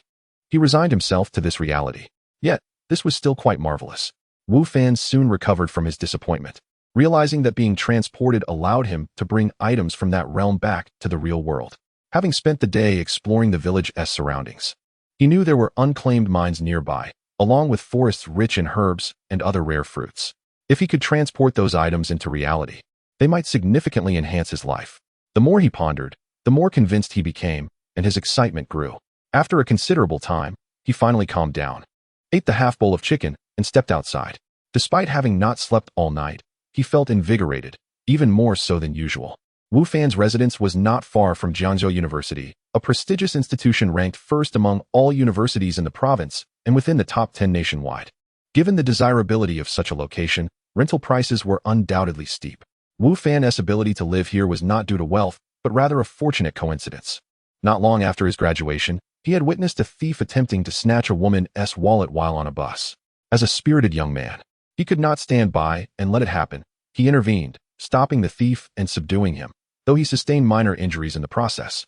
he resigned himself to this reality. Yet, this was still quite marvelous. Wu Fan soon recovered from his disappointment, realizing that being transported allowed him to bring items from that realm back to the real world. Having spent the day exploring the village's surroundings, he knew there were unclaimed mines nearby, along with forests rich in herbs and other rare fruits. If he could transport those items into reality, they might significantly enhance his life. The more he pondered, the more convinced he became, and his excitement grew. After a considerable time, he finally calmed down, ate the half bowl of chicken, and stepped outside. Despite having not slept all night, he felt invigorated, even more so than usual. Wu Fan's residence was not far from Jiangzhou University, a prestigious institution ranked first among all universities in the province and within the top 10 nationwide. Given the desirability of such a location, rental prices were undoubtedly steep. Wu Fan's ability to live here was not due to wealth, but rather a fortunate coincidence. Not long after his graduation, he had witnessed a thief attempting to snatch a woman's wallet while on a bus. As a spirited young man, he could not stand by and let it happen. He intervened, stopping the thief and subduing him, though he sustained minor injuries in the process.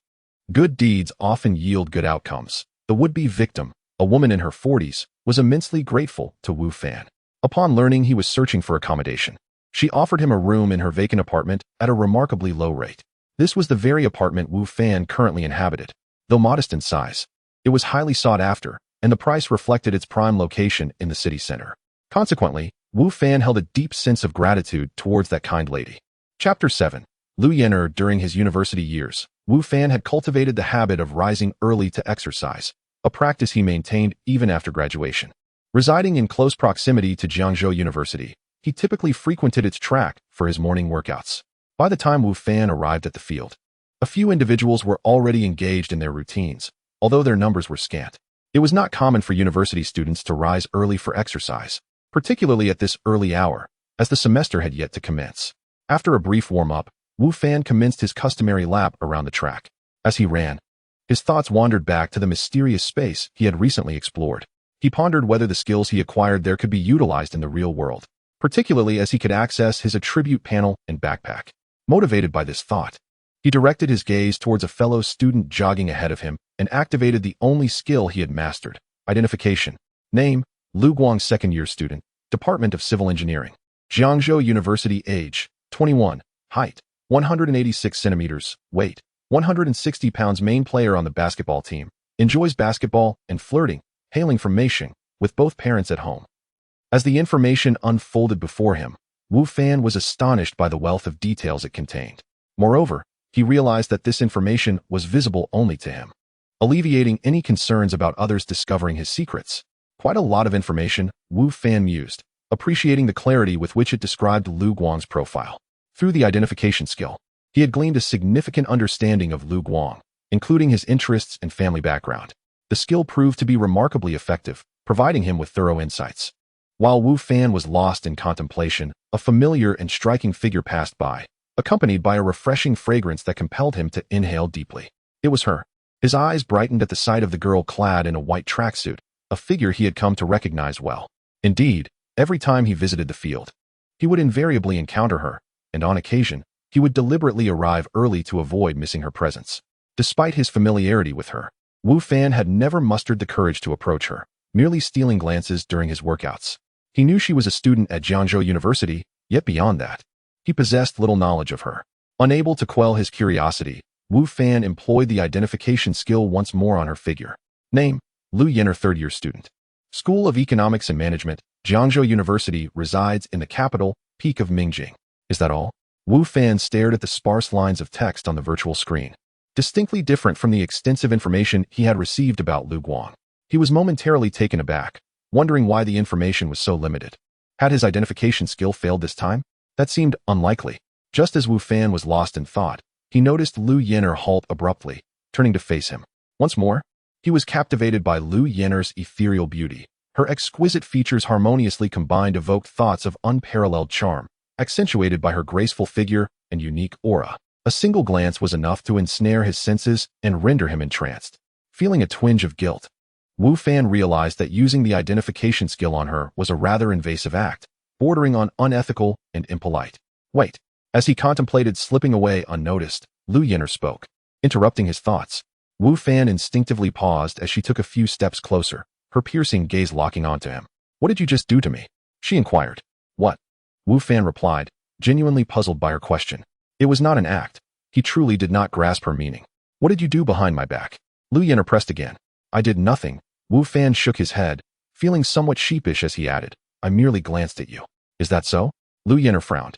Good deeds often yield good outcomes. The would-be victim, a woman in her 40s, was immensely grateful to Wu Fan. Upon learning he was searching for accommodation, she offered him a room in her vacant apartment at a remarkably low rate. This was the very apartment Wu Fan currently inhabited. Though modest in size, it was highly sought after, and the price reflected its prime location in the city center. Consequently, Wu Fan held a deep sense of gratitude towards that kind lady. Chapter 7. Lu Yan'er. During his university years, Wu Fan had cultivated the habit of rising early to exercise, a practice he maintained even after graduation. Residing in close proximity to Jiangzhou University, he typically frequented its track for his morning workouts. By the time Wu Fan arrived at the field, a few individuals were already engaged in their routines, although their numbers were scant. It was not common for university students to rise early for exercise, particularly at this early hour, as the semester had yet to commence. After a brief warm-up, Wu Fan commenced his customary lap around the track. As he ran, his thoughts wandered back to the mysterious space he had recently explored. He pondered whether the skills he acquired there could be utilized in the real world, particularly as he could access his attribute panel and backpack. Motivated by this thought, he directed his gaze towards a fellow student jogging ahead of him and activated the only skill he had mastered: identification. Name: Lu Guang, second-year student, Department of Civil Engineering. Jiangzhou University. Age: 21. Height: 186 centimeters. Weight: 160 pounds. Main player on the basketball team. Enjoys basketball and flirting. Hailing from Meisheng, with both parents at home. As the information unfolded before him, Wu Fan was astonished by the wealth of details it contained. Moreover, he realized that this information was visible only to him, alleviating any concerns about others discovering his secrets. Quite a lot of information, Wu Fan mused, appreciating the clarity with which it described Lu Guang's profile. Through the identification skill, he had gleaned a significant understanding of Lu Guang, including his interests and family background. The skill proved to be remarkably effective, providing him with thorough insights. While Wu Fan was lost in contemplation, a familiar and striking figure passed by, accompanied by a refreshing fragrance that compelled him to inhale deeply. It was her. His eyes brightened at the sight of the girl clad in a white tracksuit, a figure he had come to recognize well. Indeed, every time he visited the field, he would invariably encounter her, and on occasion, he would deliberately arrive early to avoid missing her presence. Despite his familiarity with her, Wu Fan had never mustered the courage to approach her, merely stealing glances during his workouts. He knew she was a student at Jiangzhou University, yet beyond that, he possessed little knowledge of her. Unable to quell his curiosity, Wu Fan employed the identification skill once more on her figure. Name: Lu Yan'er, third-year student. School of Economics and Management, Jiangzhou University. Resides in the capital, Peak of Mingjing. Is that all? Wu Fan stared at the sparse lines of text on the virtual screen. Distinctly different from the extensive information he had received about Lu Guang. He was momentarily taken aback, wondering why the information was so limited. Had his identification skill failed this time? That seemed unlikely. Just as Wu Fan was lost in thought, he noticed Lu Yan'er halt abruptly, turning to face him. Once more, he was captivated by Lu Yan'er's ethereal beauty. Her exquisite features harmoniously combined evoked thoughts of unparalleled charm, accentuated by her graceful figure and unique aura. A single glance was enough to ensnare his senses and render him entranced. Feeling a twinge of guilt, Wu Fan realized that using the identification skill on her was a rather invasive act, bordering on unethical and impolite. Wait. As he contemplated slipping away unnoticed, Lu Yan'er spoke. Interrupting his thoughts, Wu Fan instinctively paused as she took a few steps closer, her piercing gaze locking onto him. What did you just do to me? She inquired. What? Wu Fan replied, genuinely puzzled by her question. It was not an act. He truly did not grasp her meaning. What did you do behind my back? Lu Yan'er pressed again. I did nothing. Wu Fan shook his head, feeling somewhat sheepish as he added, I merely glanced at you. Is that so? Lu Yan'er frowned,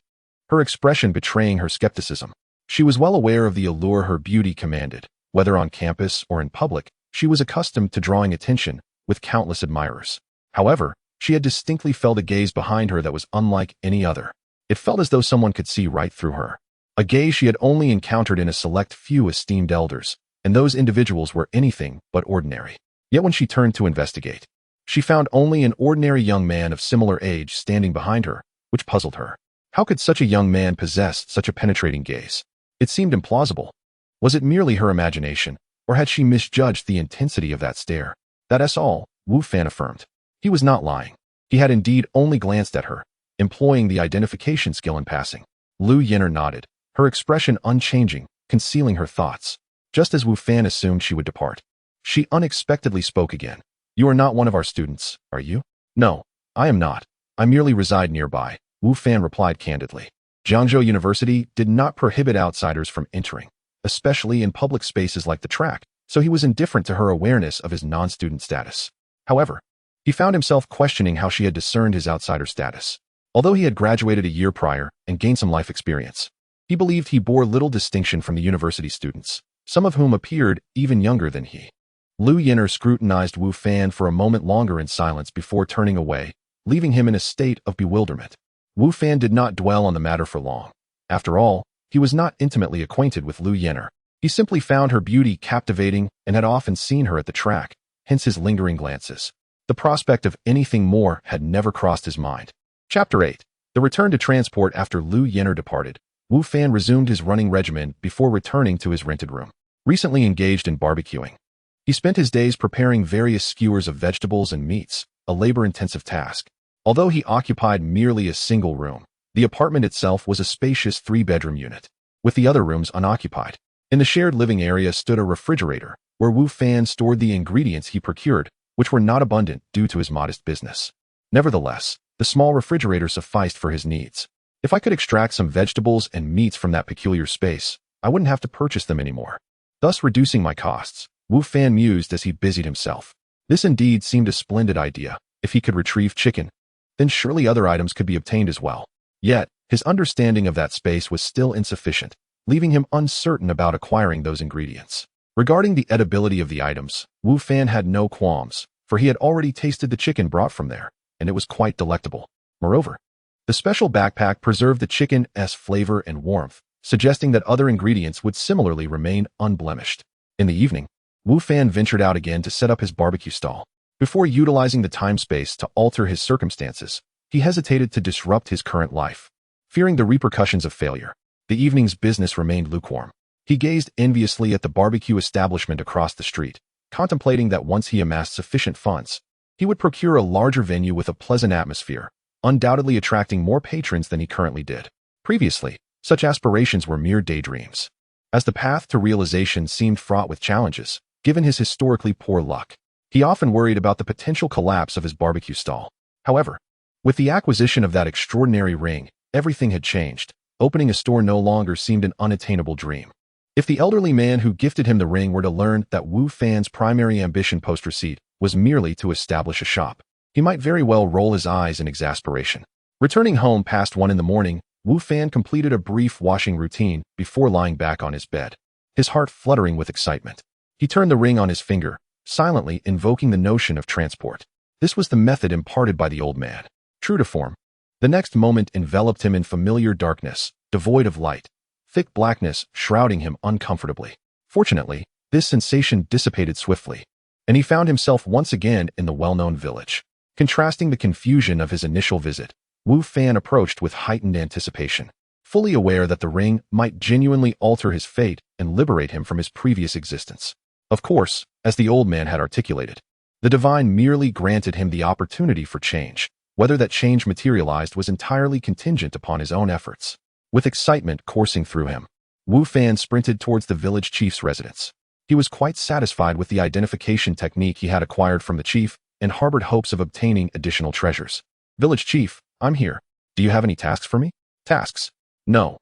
her expression betraying her skepticism. She was well aware of the allure her beauty commanded. Whether on campus or in public, she was accustomed to drawing attention, with countless admirers. However, she had distinctly felt a gaze behind her that was unlike any other. It felt as though someone could see right through her. A gaze she had only encountered in a select few esteemed elders, and those individuals were anything but ordinary. Yet when she turned to investigate, she found only an ordinary young man of similar age standing behind her, which puzzled her. How could such a young man possess such a penetrating gaze? It seemed implausible. Was it merely her imagination, or had she misjudged the intensity of that stare? That's all, Wu Fan affirmed. He was not lying. He had indeed only glanced at her, employing the identification skill in passing. Lu Yin'er nodded, her expression unchanging, concealing her thoughts. Just as Wu Fan assumed she would depart, she unexpectedly spoke again. You are not one of our students, are you? No, I am not. I merely reside nearby, Wu Fan replied candidly. Jiangzhou University did not prohibit outsiders from entering, especially in public spaces like the track, so he was indifferent to her awareness of his non-student status. However, he found himself questioning how she had discerned his outsider status. Although he had graduated a year prior and gained some life experience, he believed he bore little distinction from the university students, some of whom appeared even younger than he. Lu Yin'er scrutinized Wu Fan for a moment longer in silence before turning away, leaving him in a state of bewilderment. Wu Fan did not dwell on the matter for long. After all, he was not intimately acquainted with Lu Yin'er. He simply found her beauty captivating and had often seen her at the track, hence his lingering glances. The prospect of anything more had never crossed his mind. Chapter 8. The return to transport. After Lu Yin'er departed, Wu Fan resumed his running regimen before returning to his rented room. Recently engaged in barbecuing, he spent his days preparing various skewers of vegetables and meats, a labor-intensive task. Although he occupied merely a single room, the apartment itself was a spacious 3-bedroom unit, with the other rooms unoccupied. In the shared living area stood a refrigerator, where Wu Fan stored the ingredients he procured, which were not abundant due to his modest business. Nevertheless, the small refrigerator sufficed for his needs. If I could extract some vegetables and meats from that peculiar space, I wouldn't have to purchase them anymore, thus reducing my costs, Wu Fan mused as he busied himself. This indeed seemed a splendid idea. If he could retrieve chicken, then surely other items could be obtained as well. Yet, his understanding of that space was still insufficient, leaving him uncertain about acquiring those ingredients. Regarding the edibility of the items, Wu Fan had no qualms, for he had already tasted the chicken brought from there, and it was quite delectable. Moreover, the special backpack preserved the chicken's flavor and warmth, suggesting that other ingredients would similarly remain unblemished. In the evening, Wu Fan ventured out again to set up his barbecue stall. Before utilizing the time-space to alter his circumstances, he hesitated to disrupt his current life. Fearing the repercussions of failure, the evening's business remained lukewarm. He gazed enviously at the barbecue establishment across the street, contemplating that once he amassed sufficient funds, he would procure a larger venue with a pleasant atmosphere, undoubtedly attracting more patrons than he currently did. Previously, such aspirations were mere daydreams, as the path to realization seemed fraught with challenges, given his historically poor luck. He often worried about the potential collapse of his barbecue stall. However, with the acquisition of that extraordinary ring, everything had changed. Opening a store no longer seemed an unattainable dream. If the elderly man who gifted him the ring were to learn that Wu Fan's primary ambition post-receipt was merely to establish a shop, he might very well roll his eyes in exasperation. Returning home past 1 in the morning, Wu Fan completed a brief washing routine before lying back on his bed, his heart fluttering with excitement. He turned the ring on his finger, silently invoking the notion of transport. This was the method imparted by the old man. True to form, the next moment enveloped him in familiar darkness, devoid of light, thick blackness shrouding him uncomfortably. Fortunately, this sensation dissipated swiftly, and he found himself once again in the well-known village. Contrasting the confusion of his initial visit, Wu Fan approached with heightened anticipation, fully aware that the ring might genuinely alter his fate and liberate him from his previous existence. Of course, as the old man had articulated, the divine merely granted him the opportunity for change. Whether that change materialized was entirely contingent upon his own efforts. With excitement coursing through him, Wu Fan sprinted towards the village chief's residence. He was quite satisfied with the identification technique he had acquired from the chief and harbored hopes of obtaining additional treasures. Village chief, I'm here. Do you have any tasks for me? Tasks? No,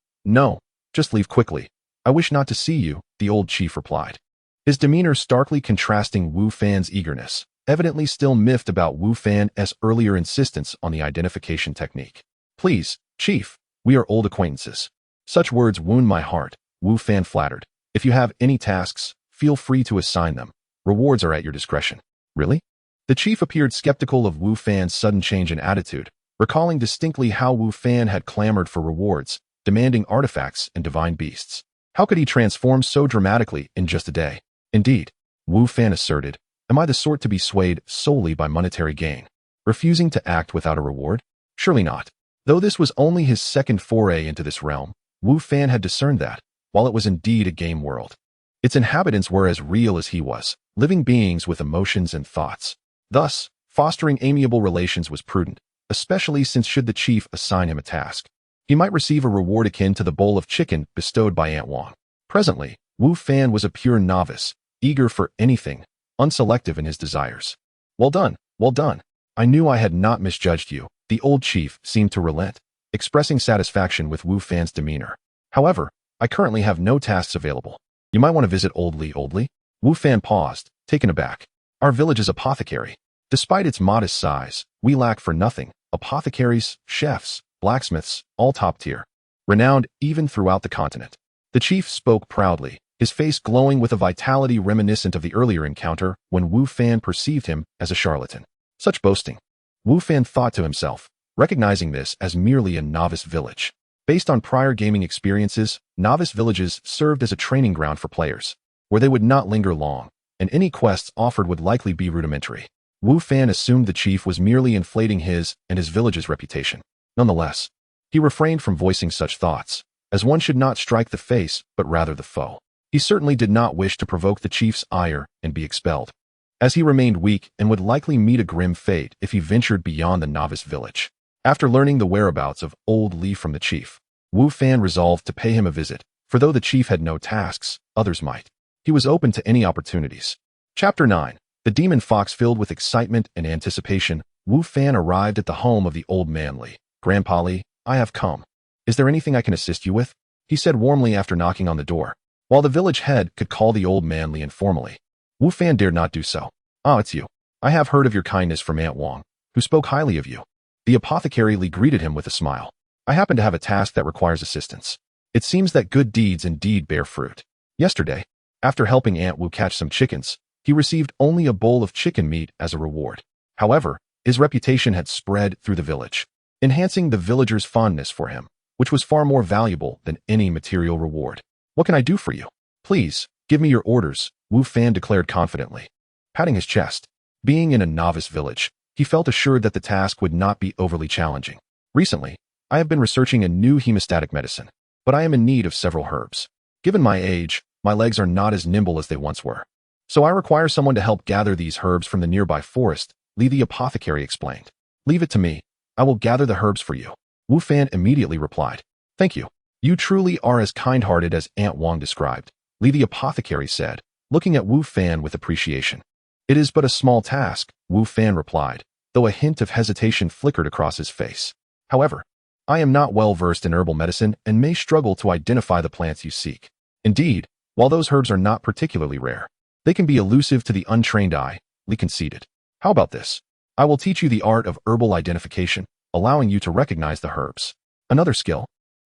just leave quickly. I wish not to see you, the old chief replied, his demeanor starkly contrasting Wu Fan's eagerness, evidently still miffed about Wu Fan's earlier insistence on the identification technique. Please, chief, we are old acquaintances. Such words wound my heart, Wu Fan flattered. If you have any tasks, feel free to assign them. Rewards are at your discretion. Really? The chief appeared skeptical of Wu Fan's sudden change in attitude, recalling distinctly how Wu Fan had clamored for rewards, demanding artifacts and divine beasts. How could he transform so dramatically in just a day? Indeed, Wu Fan asserted, am I the sort to be swayed solely by monetary gain, refusing to act without a reward? Surely not. Though this was only his second foray into this realm, Wu Fan had discerned that, while it was indeed a game world, its inhabitants were as real as he was, living beings with emotions and thoughts. Thus, fostering amiable relations was prudent, especially since should the chief assign him a task, he might receive a reward akin to the bowl of chicken bestowed by Aunt Wang. Presently, Wu Fan was a pure novice, eager for anything, unselective in his desires. Well done, well done. I knew I had not misjudged you. The old chief seemed to relent, expressing satisfaction with Wu Fan's demeanor. However, I currently have no tasks available. You might want to visit Old Li. Wu Fan paused, taken aback. Our village's apothecary. Despite its modest size, we lack for nothing. Apothecaries, chefs, blacksmiths, all top tier. Renowned even throughout the continent. The chief spoke proudly, his face glowing with a vitality reminiscent of the earlier encounter when Wu Fan perceived him as a charlatan. Such boasting. Wu Fan thought to himself, recognizing this as merely a novice village. Based on prior gaming experiences, novice villages served as a training ground for players, where they would not linger long, and any quests offered would likely be rudimentary. Wu Fan assumed the chief was merely inflating his and his village's reputation. Nonetheless, he refrained from voicing such thoughts, as one should not strike the face but rather the foe. He certainly did not wish to provoke the chief's ire and be expelled, as he remained weak and would likely meet a grim fate if he ventured beyond the novice village. After learning the whereabouts of Old Li from the chief, Wu Fan resolved to pay him a visit, for though the chief had no tasks, others might. He was open to any opportunities. Chapter 9. The Demon Fox. Filled with excitement and anticipation, Wu Fan arrived at the home of the old man Li. Grandpa Li, I have come. Is there anything I can assist you with? He said warmly after knocking on the door. While the village head could call the old man Li informally, Wu Fan dared not do so. Ah, it's you. I have heard of your kindness from Aunt Wang, who spoke highly of you. The apothecary Li greeted him with a smile. I happen to have a task that requires assistance. It seems that good deeds indeed bear fruit. Yesterday, after helping Aunt Wu catch some chickens, he received only a bowl of chicken meat as a reward. However, his reputation had spread through the village, enhancing the villagers' fondness for him, which was far more valuable than any material reward. What can I do for you? Please, give me your orders, Wu Fan declared confidently, patting his chest. Being in a novice village, he felt assured that the task would not be overly challenging. Recently, I have been researching a new hemostatic medicine, but I am in need of several herbs. Given my age, my legs are not as nimble as they once were. So I require someone to help gather these herbs from the nearby forest, Li the apothecary explained. Leave it to me. I will gather the herbs for you. Wu Fan immediately replied. Thank you. You truly are as kind-hearted as Aunt Wang described, Li the apothecary said, looking at Wu Fan with appreciation. It is but a small task, Wu Fan replied, though a hint of hesitation flickered across his face. However, I am not well versed in herbal medicine and may struggle to identify the plants you seek. Indeed, while those herbs are not particularly rare, they can be elusive to the untrained eye, Li conceded. How about this? I will teach you the art of herbal identification, allowing you to recognize the herbs. Another skill.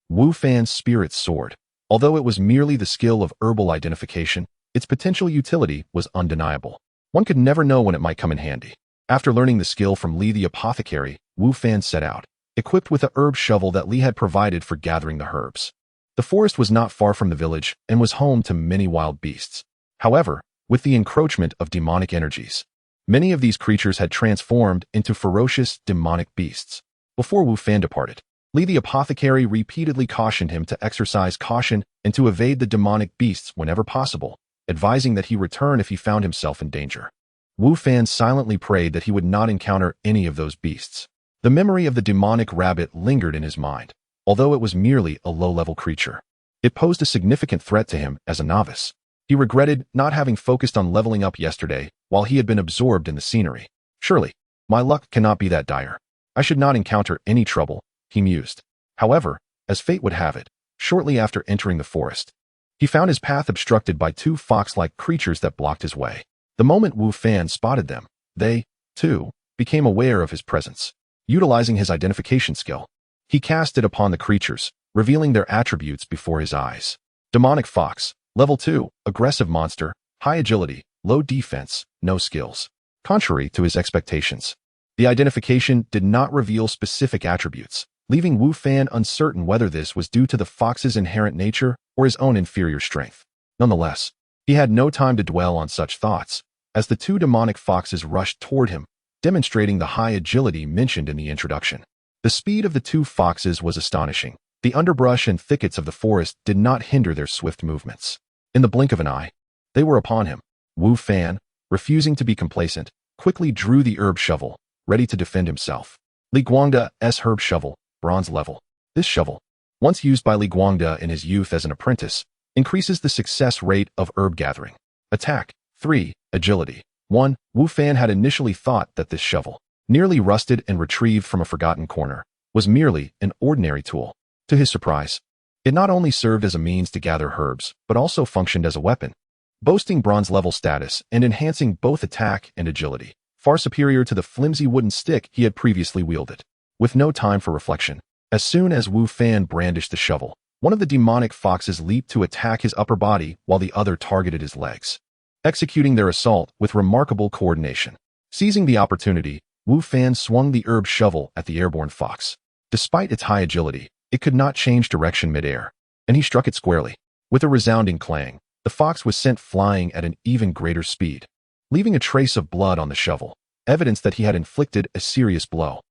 Wu Fan's spirit soared. Although it was merely the skill of herbal identification, its potential utility was undeniable. One could never know when it might come in handy. After learning the skill from Li the apothecary, Wu Fan set out, equipped with a herb shovel that Li had provided for gathering the herbs. The forest was not far from the village and was home to many wild beasts. However, with the encroachment of demonic energies, many of these creatures had transformed into ferocious demonic beasts. Before Wu Fan departed, Li the apothecary repeatedly cautioned him to exercise caution and to evade the demonic beasts whenever possible, advising that he return if he found himself in danger. Wu Fan silently prayed that he would not encounter any of those beasts. The memory of the demonic rabbit lingered in his mind, although it was merely a low-level creature. It posed a significant threat to him as a novice. He regretted not having focused on leveling up yesterday while he had been absorbed in the scenery. Surely, my luck cannot be that dire. I should not encounter any trouble, he mused. However, as fate would have it, shortly after entering the forest, he found his path obstructed by two fox-like creatures that blocked his way. The moment Wu Fan spotted them, they, too, became aware of his presence. Utilizing his identification skill, he cast it upon the creatures, revealing their attributes before his eyes. Demonic Fox, Level 2, Aggressive Monster, High Agility, Low Defense, No Skills. Contrary to his expectations, The identification did not reveal specific attributes, leaving Wu Fan uncertain whether this was due to the fox's inherent nature or his own inferior strength. Nonetheless, he had no time to dwell on such thoughts, as the two demonic foxes rushed toward him, demonstrating the high agility mentioned in the introduction. The speed of the two foxes was astonishing. The underbrush and thickets of the forest did not hinder their swift movements. In the blink of an eye, they were upon him. Wu Fan, refusing to be complacent, quickly drew the herb shovel, ready to defend himself. Li Guangda's herb shovel, bronze level. This shovel, once used by Li Guangda in his youth as an apprentice, increases the success rate of herb gathering. Attack 3, Agility 1. Wu Fan had initially thought that this shovel, nearly rusted and retrieved from a forgotten corner, was merely an ordinary tool. To his surprise, it not only served as a means to gather herbs, but also functioned as a weapon, boasting bronze-level status and enhancing both attack and agility, far superior to the flimsy wooden stick he had previously wielded. With no time for reflection, as soon as Wu Fan brandished the shovel, one of the demonic foxes leaped to attack his upper body while the other targeted his legs, executing their assault with remarkable coordination. Seizing the opportunity, Wu Fan swung the herb shovel at the airborne fox. Despite its high agility, it could not change direction mid-air, and he struck it squarely. With a resounding clang, the fox was sent flying at an even greater speed, leaving a trace of blood on the shovel, evidence that he had inflicted a serious blow.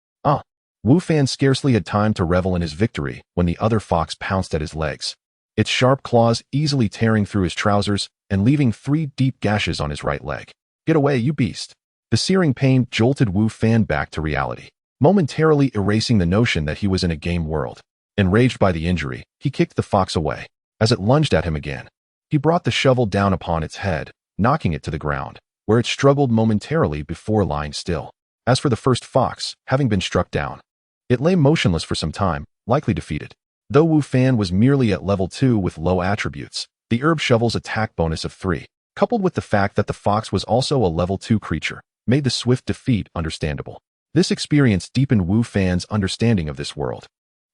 Wu Fan scarcely had time to revel in his victory when the other fox pounced at his legs, its sharp claws easily tearing through his trousers and leaving 3 deep gashes on his right leg. "Get away, you beast!" The searing pain jolted Wu Fan back to reality, momentarily erasing the notion that he was in a game world. Enraged by the injury, he kicked the fox away. As it lunged at him again, he brought the shovel down upon its head, knocking it to the ground, where it struggled momentarily before lying still. As for the first fox, having been struck down, it lay motionless for some time, likely defeated. Though Wu Fan was merely at level 2 with low attributes, the herb shovel's attack bonus of 3, coupled with the fact that the fox was also a level 2 creature, made the swift defeat understandable. This experience deepened Wu Fan's understanding of this world.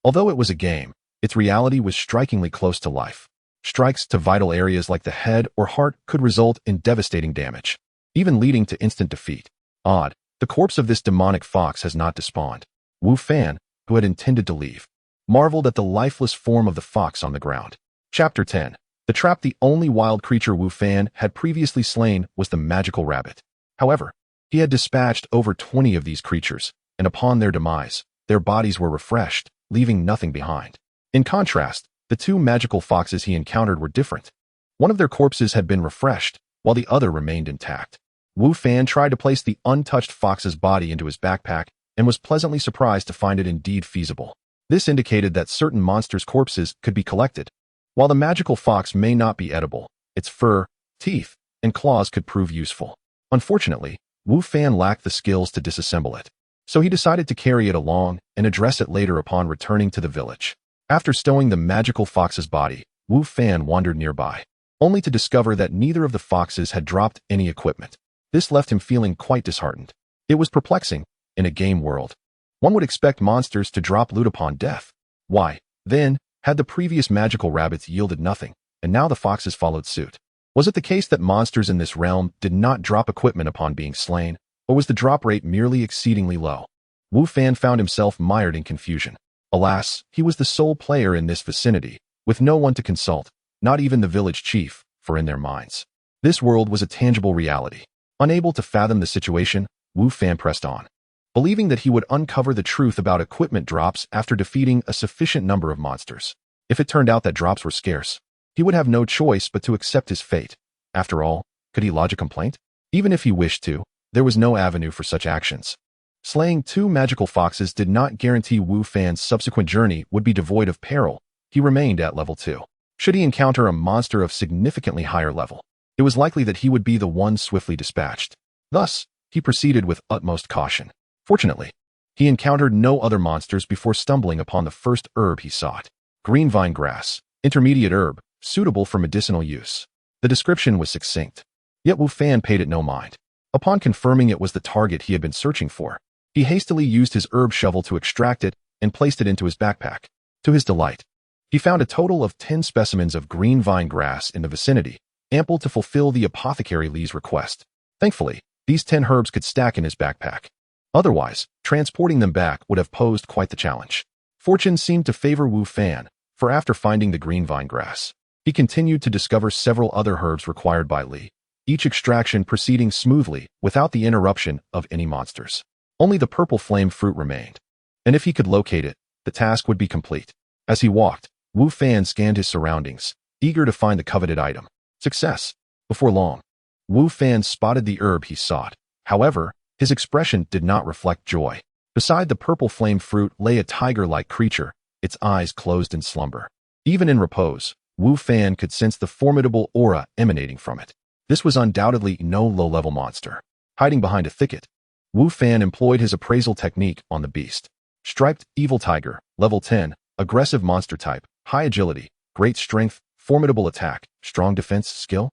Although it was a game, its reality was strikingly close to life. Strikes to vital areas like the head or heart could result in devastating damage, even leading to instant defeat. Odd, the corpse of this demonic fox has not despawned. Wu Fan, who had intended to leave, marveled at the lifeless form of the fox on the ground. Chapter 10. The trap. The only wild creature Wu Fan had previously slain was the magical rabbit. However, he had dispatched over 20 of these creatures, and upon their demise, their bodies were refreshed, leaving nothing behind. In contrast, the 2 magical foxes he encountered were different. One of their corpses had been refreshed, while the other remained intact. Wu Fan tried to place the untouched fox's body into his backpack and was pleasantly surprised to find it indeed feasible. This indicated that certain monsters' corpses could be collected. While the magical fox may not be edible, its fur, teeth, and claws could prove useful. Unfortunately, Wu Fan lacked the skills to disassemble it, so he decided to carry it along and address it later upon returning to the village. After stowing the magical fox's body, Wu Fan wandered nearby, only to discover that neither of the foxes had dropped any equipment. This left him feeling quite disheartened. It was perplexing. In a game world, one would expect monsters to drop loot upon death. Why, then, had the previous magical rabbits yielded nothing, and now the foxes followed suit? Was it the case that monsters in this realm did not drop equipment upon being slain, or was the drop rate merely exceedingly low? Wu Fan found himself mired in confusion. Alas, he was the sole player in this vicinity, with no one to consult, not even the village chief, for in their minds, this world was a tangible reality. Unable to fathom the situation, Wu Fan pressed on, believing that he would uncover the truth about equipment drops after defeating a sufficient number of monsters. If it turned out that drops were scarce, he would have no choice but to accept his fate. After all, could he lodge a complaint? Even if he wished to, there was no avenue for such actions. Slaying 2 magical foxes did not guarantee Wu Fan's subsequent journey would be devoid of peril. He remained at level 2. Should he encounter a monster of significantly higher level, it was likely that he would be the one swiftly dispatched. Thus, he proceeded with utmost caution. Fortunately, he encountered no other monsters before stumbling upon the first herb he sought. Green vine grass, intermediate herb, suitable for medicinal use. The description was succinct, yet Wu Fan paid it no mind. Upon confirming it was the target he had been searching for, he hastily used his herb shovel to extract it and placed it into his backpack. To his delight, he found a total of 10 specimens of green vine grass in the vicinity, ample to fulfill the apothecary Lee's request. Thankfully, these 10 herbs could stack in his backpack. Otherwise, transporting them back would have posed quite the challenge. Fortune seemed to favor Wu Fan, for after finding the green vine grass, he continued to discover several other herbs required by Li, each extraction proceeding smoothly without the interruption of any monsters. Only the purple flame fruit remained, and if he could locate it, the task would be complete. As he walked, Wu Fan scanned his surroundings, eager to find the coveted item. Success! Before long, Wu Fan spotted the herb he sought. However, his expression did not reflect joy. Beside the purple flame fruit lay a tiger-like creature, its eyes closed in slumber. Even in repose, Wu Fan could sense the formidable aura emanating from it. This was undoubtedly no low-level monster. Hiding behind a thicket, Wu Fan employed his appraisal technique on the beast. Striped evil tiger, level 10, aggressive monster type, high agility, great strength, formidable attack, strong defense skill.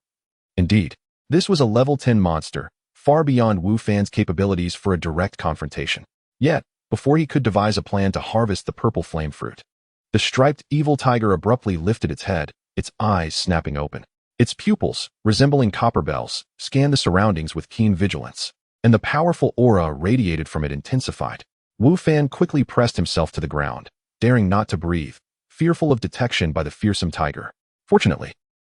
Indeed, this was a level 10 monster, far beyond Wu Fan's capabilities for a direct confrontation. Yet, before he could devise a plan to harvest the purple flame fruit, the striped evil tiger abruptly lifted its head, its eyes snapping open. Its pupils, resembling copper bells, scanned the surroundings with keen vigilance, and the powerful aura radiated from it intensified. Wu Fan quickly pressed himself to the ground, daring not to breathe, fearful of detection by the fearsome tiger. Fortunately,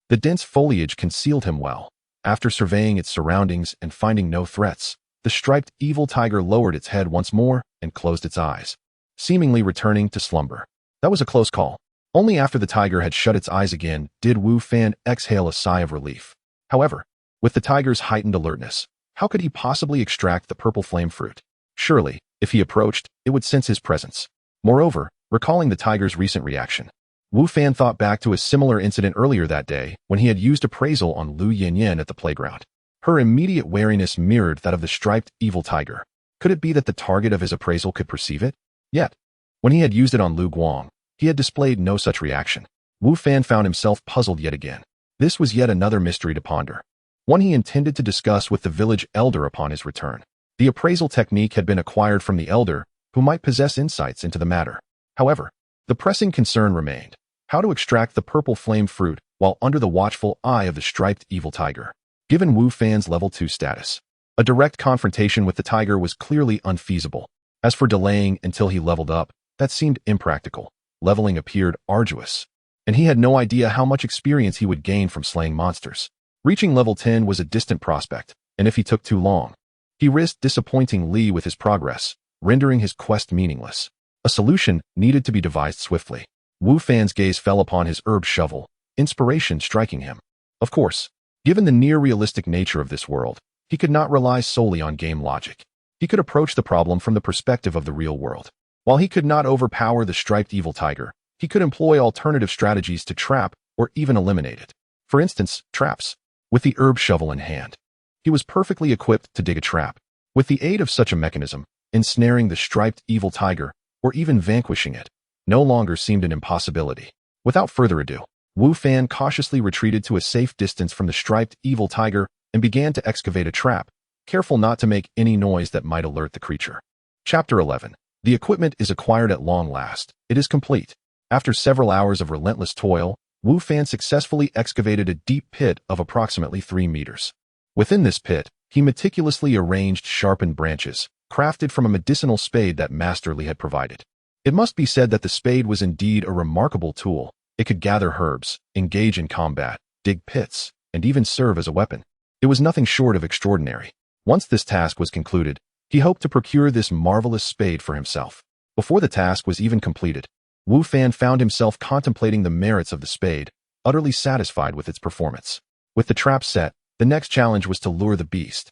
the dense foliage concealed him well. After surveying its surroundings and finding no threats, the striped evil tiger lowered its head once more and closed its eyes, seemingly returning to slumber. That was a close call. Only after the tiger had shut its eyes again did Wu Fan exhale a sigh of relief. However, with the tiger's heightened alertness, how could he possibly extract the purple flame fruit? Surely, if he approached, it would sense his presence. Moreover, recalling the tiger's recent reaction, Wu Fan thought back to a similar incident earlier that day when he had used appraisal on Lu Yanyan at the playground. Her immediate wariness mirrored that of the striped evil tiger. Could it be that the target of his appraisal could perceive it? Yet, when he had used it on Lu Guang, he had displayed no such reaction. Wu Fan found himself puzzled yet again. This was yet another mystery to ponder, one he intended to discuss with the village elder upon his return. The appraisal technique had been acquired from the elder, who might possess insights into the matter. However, the pressing concern remained: how to extract the purple flame fruit while under the watchful eye of the striped evil tiger. Given Wu Fan's level 2 status, a direct confrontation with the tiger was clearly unfeasible. As for delaying until he leveled up, that seemed impractical. Leveling appeared arduous, and he had no idea how much experience he would gain from slaying monsters. Reaching level 10 was a distant prospect, and if he took too long, he risked disappointing Li with his progress, rendering his quest meaningless. A solution needed to be devised swiftly. Wu Fan's gaze fell upon his herb shovel, inspiration striking him. Of course, given the near-realistic nature of this world, he could not rely solely on game logic. He could approach the problem from the perspective of the real world. While he could not overpower the striped evil tiger, he could employ alternative strategies to trap or even eliminate it. For instance, traps. With the herb shovel in hand, he was perfectly equipped to dig a trap. With the aid of such a mechanism, ensnaring the striped evil tiger, or even vanquishing it, no longer seemed an impossibility. Without further ado, Wu Fan cautiously retreated to a safe distance from the striped evil tiger and began to excavate a trap, careful not to make any noise that might alert the creature. Chapter 11. The equipment is acquired at long last. It is complete. After several hours of relentless toil, Wu Fan successfully excavated a deep pit of approximately 3 meters. Within this pit, he meticulously arranged sharpened branches, crafted from a medicinal spade that Master Li had provided. It must be said that the spade was indeed a remarkable tool. It could gather herbs, engage in combat, dig pits, and even serve as a weapon. It was nothing short of extraordinary. Once this task was concluded, he hoped to procure this marvelous spade for himself. Before the task was even completed, Wu Fan found himself contemplating the merits of the spade, utterly satisfied with its performance. With the trap set, the next challenge was to lure the beast.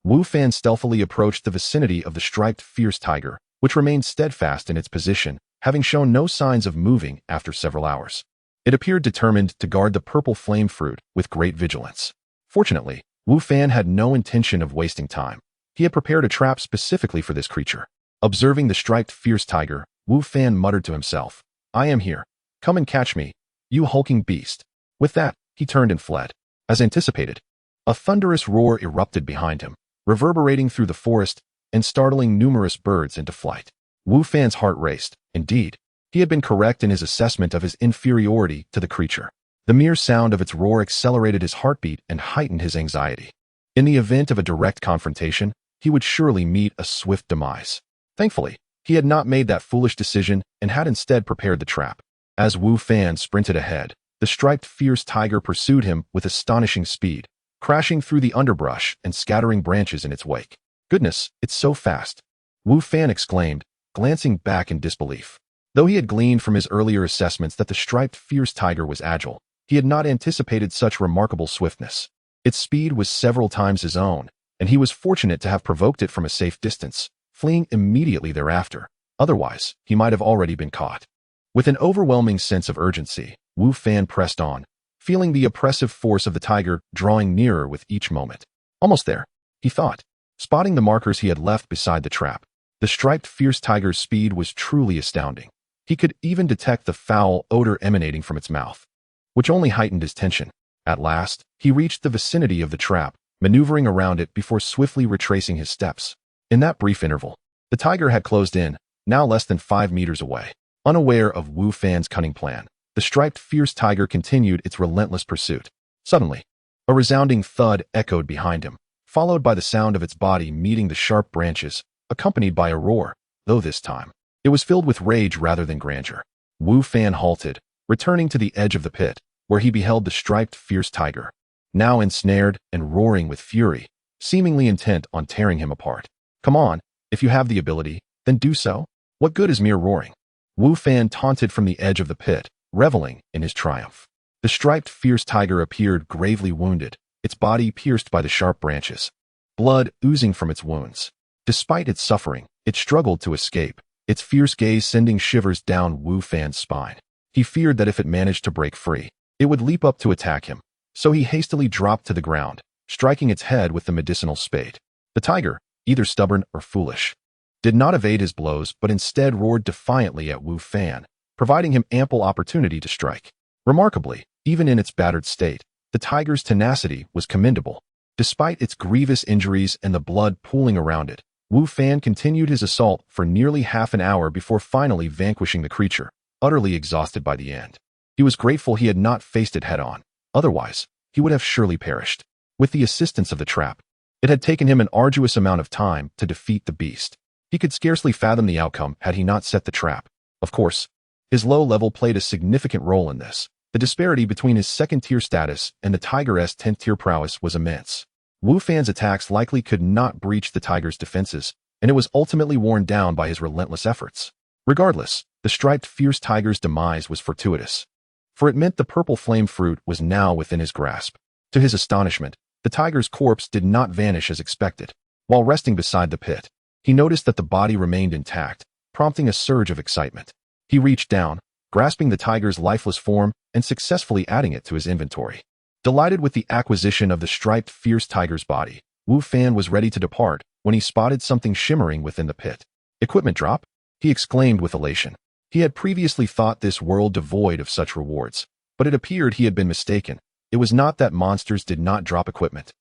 Wu Fan stealthily approached the vicinity of the striped fierce tiger, which remained steadfast in its position, having shown no signs of moving after several hours. It appeared determined to guard the purple flame fruit with great vigilance. Fortunately, Wu Fan had no intention of wasting time. He had prepared a trap specifically for this creature. Observing the striped fierce tiger, Wu Fan muttered to himself, "I am here. Come and catch me, you hulking beast." With that, he turned and fled. As anticipated, a thunderous roar erupted behind him, reverberating through the forest and startling numerous birds into flight. Wu Fan's heart raced. Indeed, he had been correct in his assessment of his inferiority to the creature. The mere sound of its roar accelerated his heartbeat and heightened his anxiety. In the event of a direct confrontation, he would surely meet a swift demise. Thankfully, he had not made that foolish decision and had instead prepared the trap. As Wu Fan sprinted ahead, the striped fierce tiger pursued him with astonishing speed, crashing through the underbrush and scattering branches in its wake. "Goodness, it's so fast," Wu Fan exclaimed, glancing back in disbelief. Though he had gleaned from his earlier assessments that the striped fierce tiger was agile, he had not anticipated such remarkable swiftness. Its speed was several times his own, and he was fortunate to have provoked it from a safe distance, fleeing immediately thereafter. Otherwise, he might have already been caught. With an overwhelming sense of urgency, Wu Fan pressed on, feeling the oppressive force of the tiger drawing nearer with each moment. Almost there, he thought, spotting the markers he had left beside the trap. The striped fierce tiger's speed was truly astounding. He could even detect the foul odor emanating from its mouth, which only heightened his tension. At last, he reached the vicinity of the trap, maneuvering around it before swiftly retracing his steps. In that brief interval, the tiger had closed in, now less than 5 meters away. Unaware of Wu Fan's cunning plan, the striped fierce tiger continued its relentless pursuit. Suddenly, a resounding thud echoed behind him, followed by the sound of its body meeting the sharp branches, accompanied by a roar, though this time, it was filled with rage rather than grandeur. Wu Fan halted, returning to the edge of the pit, where he beheld the striped fierce tiger, now ensnared and roaring with fury, seemingly intent on tearing him apart. "Come on, if you have the ability, then do so. What good is mere roaring?" Wu Fan taunted from the edge of the pit, reveling in his triumph. The striped fierce tiger appeared gravely wounded, its body pierced by the sharp branches, blood oozing from its wounds. Despite its suffering, it struggled to escape, its fierce gaze sending shivers down Wu Fan's spine. He feared that if it managed to break free, it would leap up to attack him, so he hastily dropped to the ground, striking its head with the medicinal spade. The tiger, either stubborn or foolish, did not evade his blows but instead roared defiantly at Wu Fan, providing him ample opportunity to strike. Remarkably, even in its battered state, the tiger's tenacity was commendable. Despite its grievous injuries and the blood pooling around it, Wu Fan continued his assault for nearly half an hour before finally vanquishing the creature, utterly exhausted by the end. He was grateful he had not faced it head-on. Otherwise, he would have surely perished. With the assistance of the trap, it had taken him an arduous amount of time to defeat the beast. He could scarcely fathom the outcome had he not set the trap. Of course, his low level played a significant role in this. The disparity between his second-tier status and the tiger's 10th-tier prowess was immense. Wu Fan's attacks likely could not breach the tiger's defenses, and it was ultimately worn down by his relentless efforts. Regardless, the striped fierce tiger's demise was fortuitous, for it meant the purple flame fruit was now within his grasp. To his astonishment, the tiger's corpse did not vanish as expected. While resting beside the pit, he noticed that the body remained intact, prompting a surge of excitement. He reached down, grasping the tiger's lifeless form and successfully adding it to his inventory. Delighted with the acquisition of the striped fierce tiger's body, Wu Fan was ready to depart when he spotted something shimmering within the pit. "Equipment drop?" he exclaimed with elation. He had previously thought this world devoid of such rewards, but it appeared he had been mistaken. It was not that monsters did not drop equipment,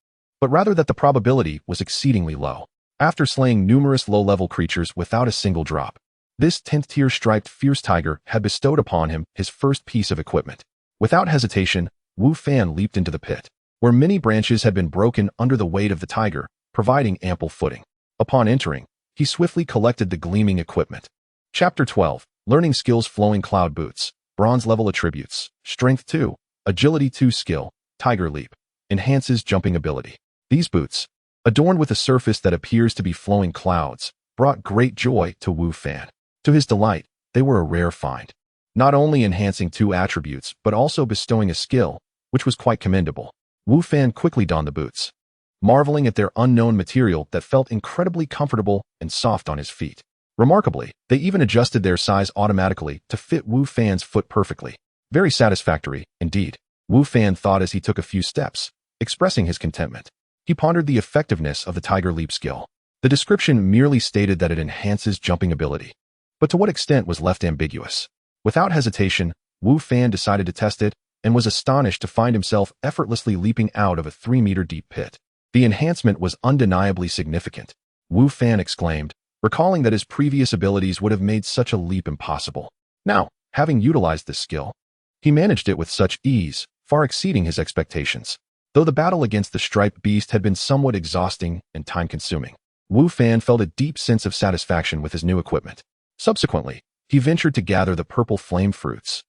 but rather that the probability was exceedingly low. After slaying numerous low-level creatures without a single drop, this 10th-tier striped fierce tiger had bestowed upon him his first piece of equipment. Without hesitation, Wu Fan leaped into the pit, where many branches had been broken under the weight of the tiger, providing ample footing. Upon entering, he swiftly collected the gleaming equipment. Chapter 12, Learning Skills. Flowing Cloud Boots, Bronze Level Attributes, Strength 2, Agility 2 Skill, Tiger Leap, enhances jumping ability. These boots, adorned with a surface that appears to be flowing clouds, brought great joy to Wu Fan. To his delight, they were a rare find, not only enhancing 2 attributes but also bestowing a skill, which was quite commendable. Wu Fan quickly donned the boots, marveling at their unknown material that felt incredibly comfortable and soft on his feet. Remarkably, they even adjusted their size automatically to fit Wu Fan's foot perfectly. Very satisfactory, indeed, Wu Fan thought as he took a few steps, expressing his contentment. He pondered the effectiveness of the Tiger Leap skill. The description merely stated that it enhances jumping ability, but to what extent was left ambiguous. Without hesitation, Wu Fan decided to test it and was astonished to find himself effortlessly leaping out of a 3-meter-deep pit. The enhancement was undeniably significant, Wu Fan exclaimed, recalling that his previous abilities would have made such a leap impossible. Now, having utilized this skill, he managed it with such ease, far exceeding his expectations. Though the battle against the striped beast had been somewhat exhausting and time-consuming, Wu Fan felt a deep sense of satisfaction with his new equipment. Subsequently, he ventured to gather the purple flame fruits,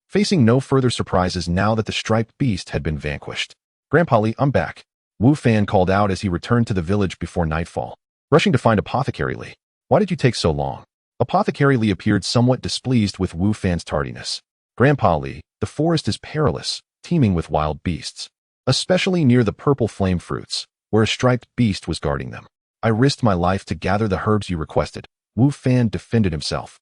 facing no further surprises now that the striped beast had been vanquished. "Grandpa Li, I'm back," Wu Fan called out as he returned to the village before nightfall, rushing to find Apothecary Li. "Why did you take so long?" Apothecary Li appeared somewhat displeased with Wu Fan's tardiness. "Grandpa Li, the forest is perilous, teeming with wild beasts, especially near the purple flame fruits, where a striped beast was guarding them. I risked my life to gather the herbs you requested," Wu Fan defended himself.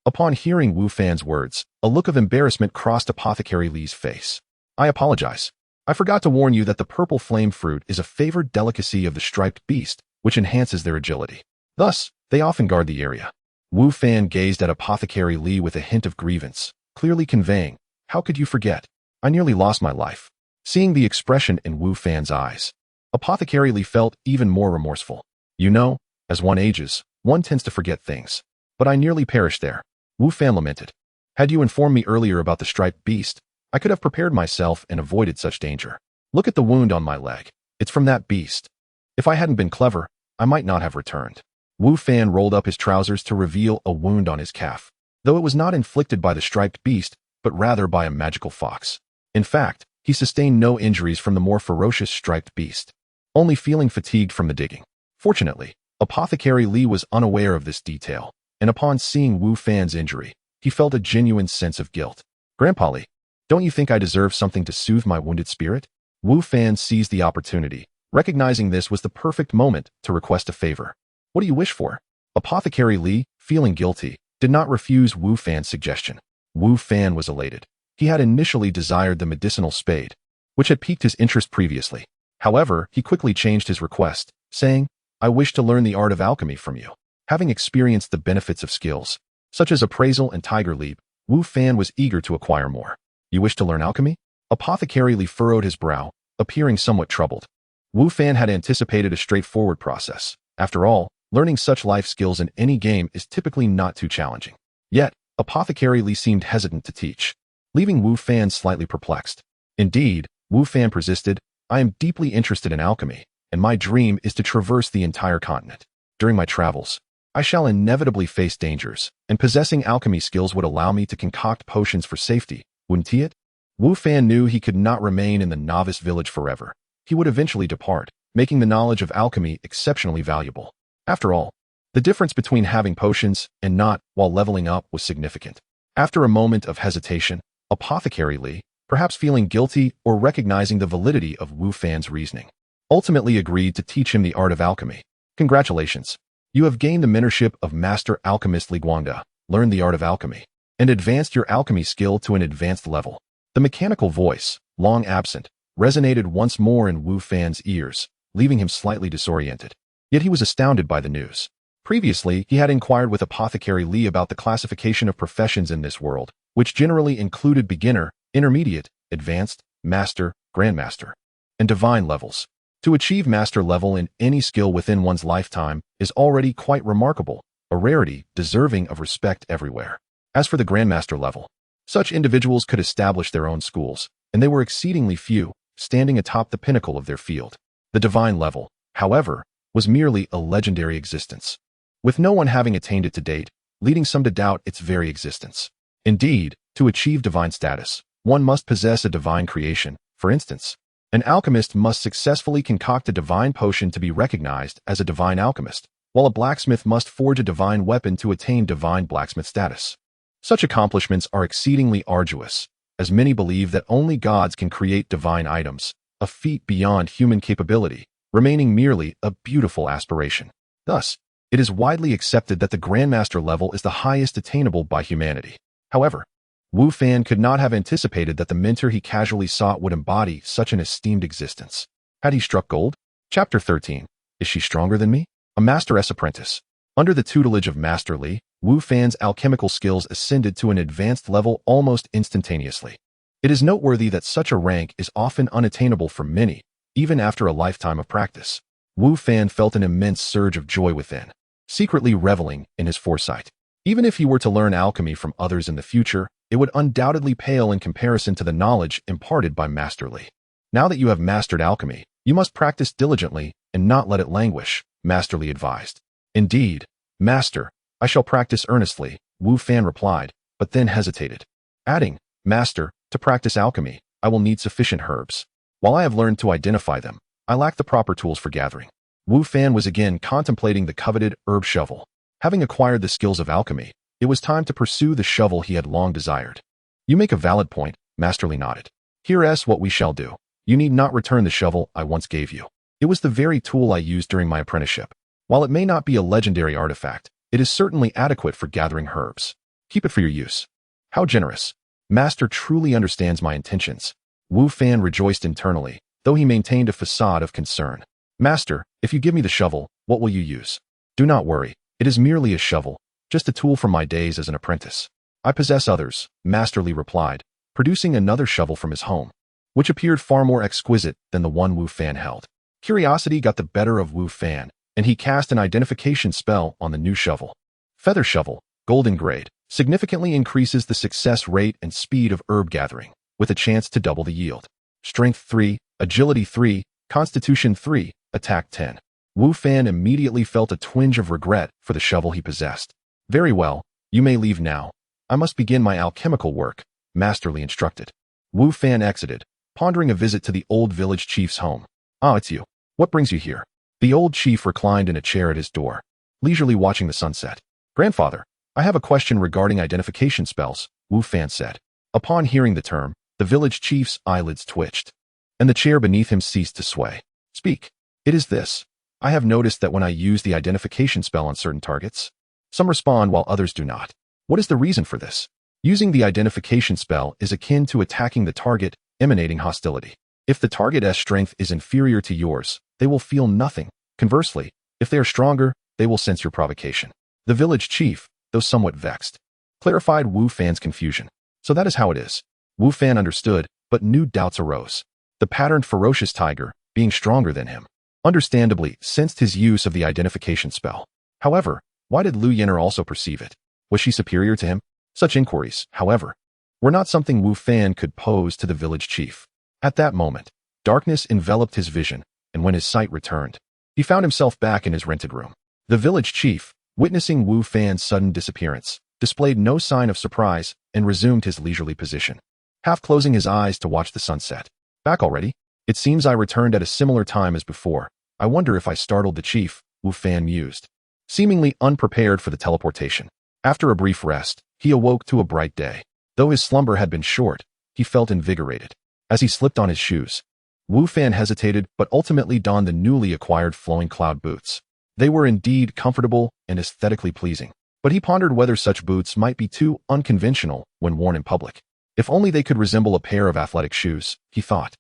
Upon hearing Wu Fan's words, a look of embarrassment crossed Apothecary Li's face. "I apologize. I forgot to warn you that the purple flame fruit is a favored delicacy of the striped beast, which enhances their agility. Thus, they often guard the area." Wu Fan gazed at Apothecary Li with a hint of grievance, clearly conveying, "How could you forget? I nearly lost my life." Seeing the expression in Wu Fan's eyes, Apothecary Li felt even more remorseful. "You know, as one ages, one tends to forget things. But I nearly perished there," Wu Fan lamented. "Had you informed me earlier about the striped beast, I could have prepared myself and avoided such danger. Look at the wound on my leg. It's from that beast. If I hadn't been clever, I might not have returned." Wu Fan rolled up his trousers to reveal a wound on his calf, though it was not inflicted by the striped beast, but rather by a magical fox. In fact, he sustained no injuries from the more ferocious striped beast, only feeling fatigued from the digging. Fortunately, Apothecary Li was unaware of this detail, and upon seeing Wu Fan's injury, he felt a genuine sense of guilt. "Grandpa Li, don't you think I deserve something to soothe my wounded spirit?" Wu Fan seized the opportunity, recognizing this was the perfect moment to request a favor. "What do you wish for?" Apothecary Li, feeling guilty, did not refuse Wu Fan's suggestion. Wu Fan was elated. He had initially desired the medicinal spade, which had piqued his interest previously. However, he quickly changed his request, saying, "I wish to learn the art of alchemy from you." Having experienced the benefits of skills, such as appraisal and tiger leap, Wu Fan was eager to acquire more. "You wish to learn alchemy?" Apothecary Li furrowed his brow, appearing somewhat troubled. Wu Fan had anticipated a straightforward process. After all, learning such life skills in any game is typically not too challenging. Yet, Apothecary Li seemed hesitant to teach, leaving Wu Fan slightly perplexed. Indeed, Wu Fan persisted, "I am deeply interested in alchemy, and my dream is to traverse the entire continent. During my travels, I shall inevitably face dangers, and possessing alchemy skills would allow me to concoct potions for safety, wouldn't it?" Wu Fan knew he could not remain in the novice village forever. He would eventually depart, making the knowledge of alchemy exceptionally valuable. After all, the difference between having potions and not while leveling up was significant. After a moment of hesitation, Apothecary Li, perhaps feeling guilty or recognizing the validity of Wu Fan's reasoning, ultimately agreed to teach him the art of alchemy. "Congratulations. You have gained the mentorship of Master Alchemist Li Guangda, learned the art of alchemy, and advanced your alchemy skill to an advanced level." The mechanical voice, long absent, resonated once more in Wu Fan's ears, leaving him slightly disoriented. Yet he was astounded by the news. Previously, he had inquired with Apothecary Li about the classification of professions in this world, which generally included beginner, intermediate, advanced, master, grandmaster, and divine levels. To achieve master level in any skill within one's lifetime is already quite remarkable, a rarity deserving of respect everywhere. As for the grandmaster level, such individuals could establish their own schools, and they were exceedingly few, standing atop the pinnacle of their field. The divine level, however, was merely a legendary existence, with no one having attained it to date, leading some to doubt its very existence. Indeed, to achieve divine status, one must possess a divine creation. For instance, an alchemist must successfully concoct a divine potion to be recognized as a divine alchemist, while a blacksmith must forge a divine weapon to attain divine blacksmith status. Such accomplishments are exceedingly arduous, as many believe that only gods can create divine items, a feat beyond human capability, remaining merely a beautiful aspiration. Thus, it is widely accepted that the Grandmaster level is the highest attainable by humanity. However, Wu Fan could not have anticipated that the mentor he casually sought would embody such an esteemed existence. Had he struck gold? Chapter 13. Is she stronger than me? A Master's Apprentice. Under the tutelage of Master Li, Wu Fan's alchemical skills ascended to an advanced level almost instantaneously. It is noteworthy that such a rank is often unattainable for many, even after a lifetime of practice. Wu Fan felt an immense surge of joy within, secretly reveling in his foresight. Even if he were to learn alchemy from others in the future, it would undoubtedly pale in comparison to the knowledge imparted by Master Li. Now that you have mastered alchemy, you must practice diligently and not let it languish, Masterly advised. Indeed, Master, I shall practice earnestly, Wu Fan replied, but then hesitated. Adding, Master, to practice alchemy, I will need sufficient herbs. While I have learned to identify them, I lack the proper tools for gathering. Wu Fan was again contemplating the coveted herb shovel. Having acquired the skills of alchemy, it was time to pursue the shovel he had long desired. You make a valid point, Masterly nodded. Here's what we shall do. You need not return the shovel I once gave you. It was the very tool I used during my apprenticeship. While it may not be a legendary artifact, it is certainly adequate for gathering herbs. Keep it for your use. How generous. Master truly understands my intentions. Wu Fan rejoiced internally, though he maintained a facade of concern. Master, if you give me the shovel, what will you use? Do not worry, it is merely a shovel, just a tool from my days as an apprentice. I possess others, Masterly replied, producing another shovel from his home, which appeared far more exquisite than the one Wu Fan held. Curiosity got the better of Wu Fan, and he cast an identification spell on the new shovel. Feather Shovel, Golden Grade, significantly increases the success rate and speed of herb gathering, with a chance to double the yield. Strength 3, Agility 3, Constitution 3, Attack 10. Wu Fan immediately felt a twinge of regret for the shovel he possessed. Very well, you may leave now. I must begin my alchemical work, Masterly instructed. Wu Fan exited, pondering a visit to the old village chief's home. Ah, it's you. What brings you here? The old chief reclined in a chair at his door, leisurely watching the sunset. Grandfather, I have a question regarding identification spells, Wu Fan said. Upon hearing the term, the village chief's eyelids twitched, and the chair beneath him ceased to sway. Speak. It is this. I have noticed that when I use the identification spell on certain targets, some respond while others do not. What is the reason for this? Using the identification spell is akin to attacking the target, emanating hostility. If the target's strength is inferior to yours, they will feel nothing. Conversely, if they are stronger, they will sense your provocation. The village chief, though somewhat vexed, clarified Wu Fan's confusion. So that is how it is. Wu Fan understood, but new doubts arose. The patterned ferocious tiger, being stronger than him, understandably sensed his use of the identification spell. However, why did Lu Yenner also perceive it? Was she superior to him? Such inquiries, however, were not something Wu Fan could pose to the village chief. At that moment, darkness enveloped his vision, and when his sight returned, he found himself back in his rented room. The village chief, witnessing Wu Fan's sudden disappearance, displayed no sign of surprise and resumed his leisurely position, half closing his eyes to watch the sunset. Back already? It seems I returned at a similar time as before. I wonder if I startled the chief, Wu Fan mused, seemingly unprepared for the teleportation. After a brief rest, he awoke to a bright day. Though his slumber had been short, he felt invigorated. As he slipped on his shoes, Wu Fan hesitated but ultimately donned the newly acquired flowing cloud boots. They were indeed comfortable and aesthetically pleasing, but he pondered whether such boots might be too unconventional when worn in public. If only they could resemble a pair of athletic shoes, he thought.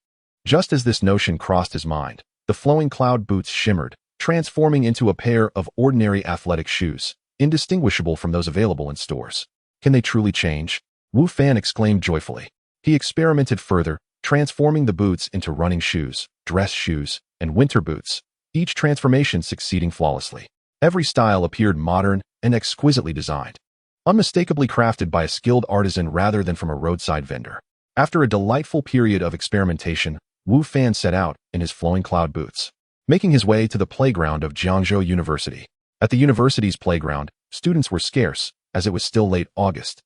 Just as this notion crossed his mind, the flowing cloud boots shimmered, transforming into a pair of ordinary athletic shoes, indistinguishable from those available in stores. Can they truly change? Wu Fan exclaimed joyfully. He experimented further, transforming the boots into running shoes, dress shoes, and winter boots, each transformation succeeding flawlessly. Every style appeared modern and exquisitely designed, unmistakably crafted by a skilled artisan rather than from a roadside vendor. After a delightful period of experimentation, Wu Fan set out in his flowing cloud boots, making his way to the playground of Jiangzhou University. At the university's playground, students were scarce, as it was still late August,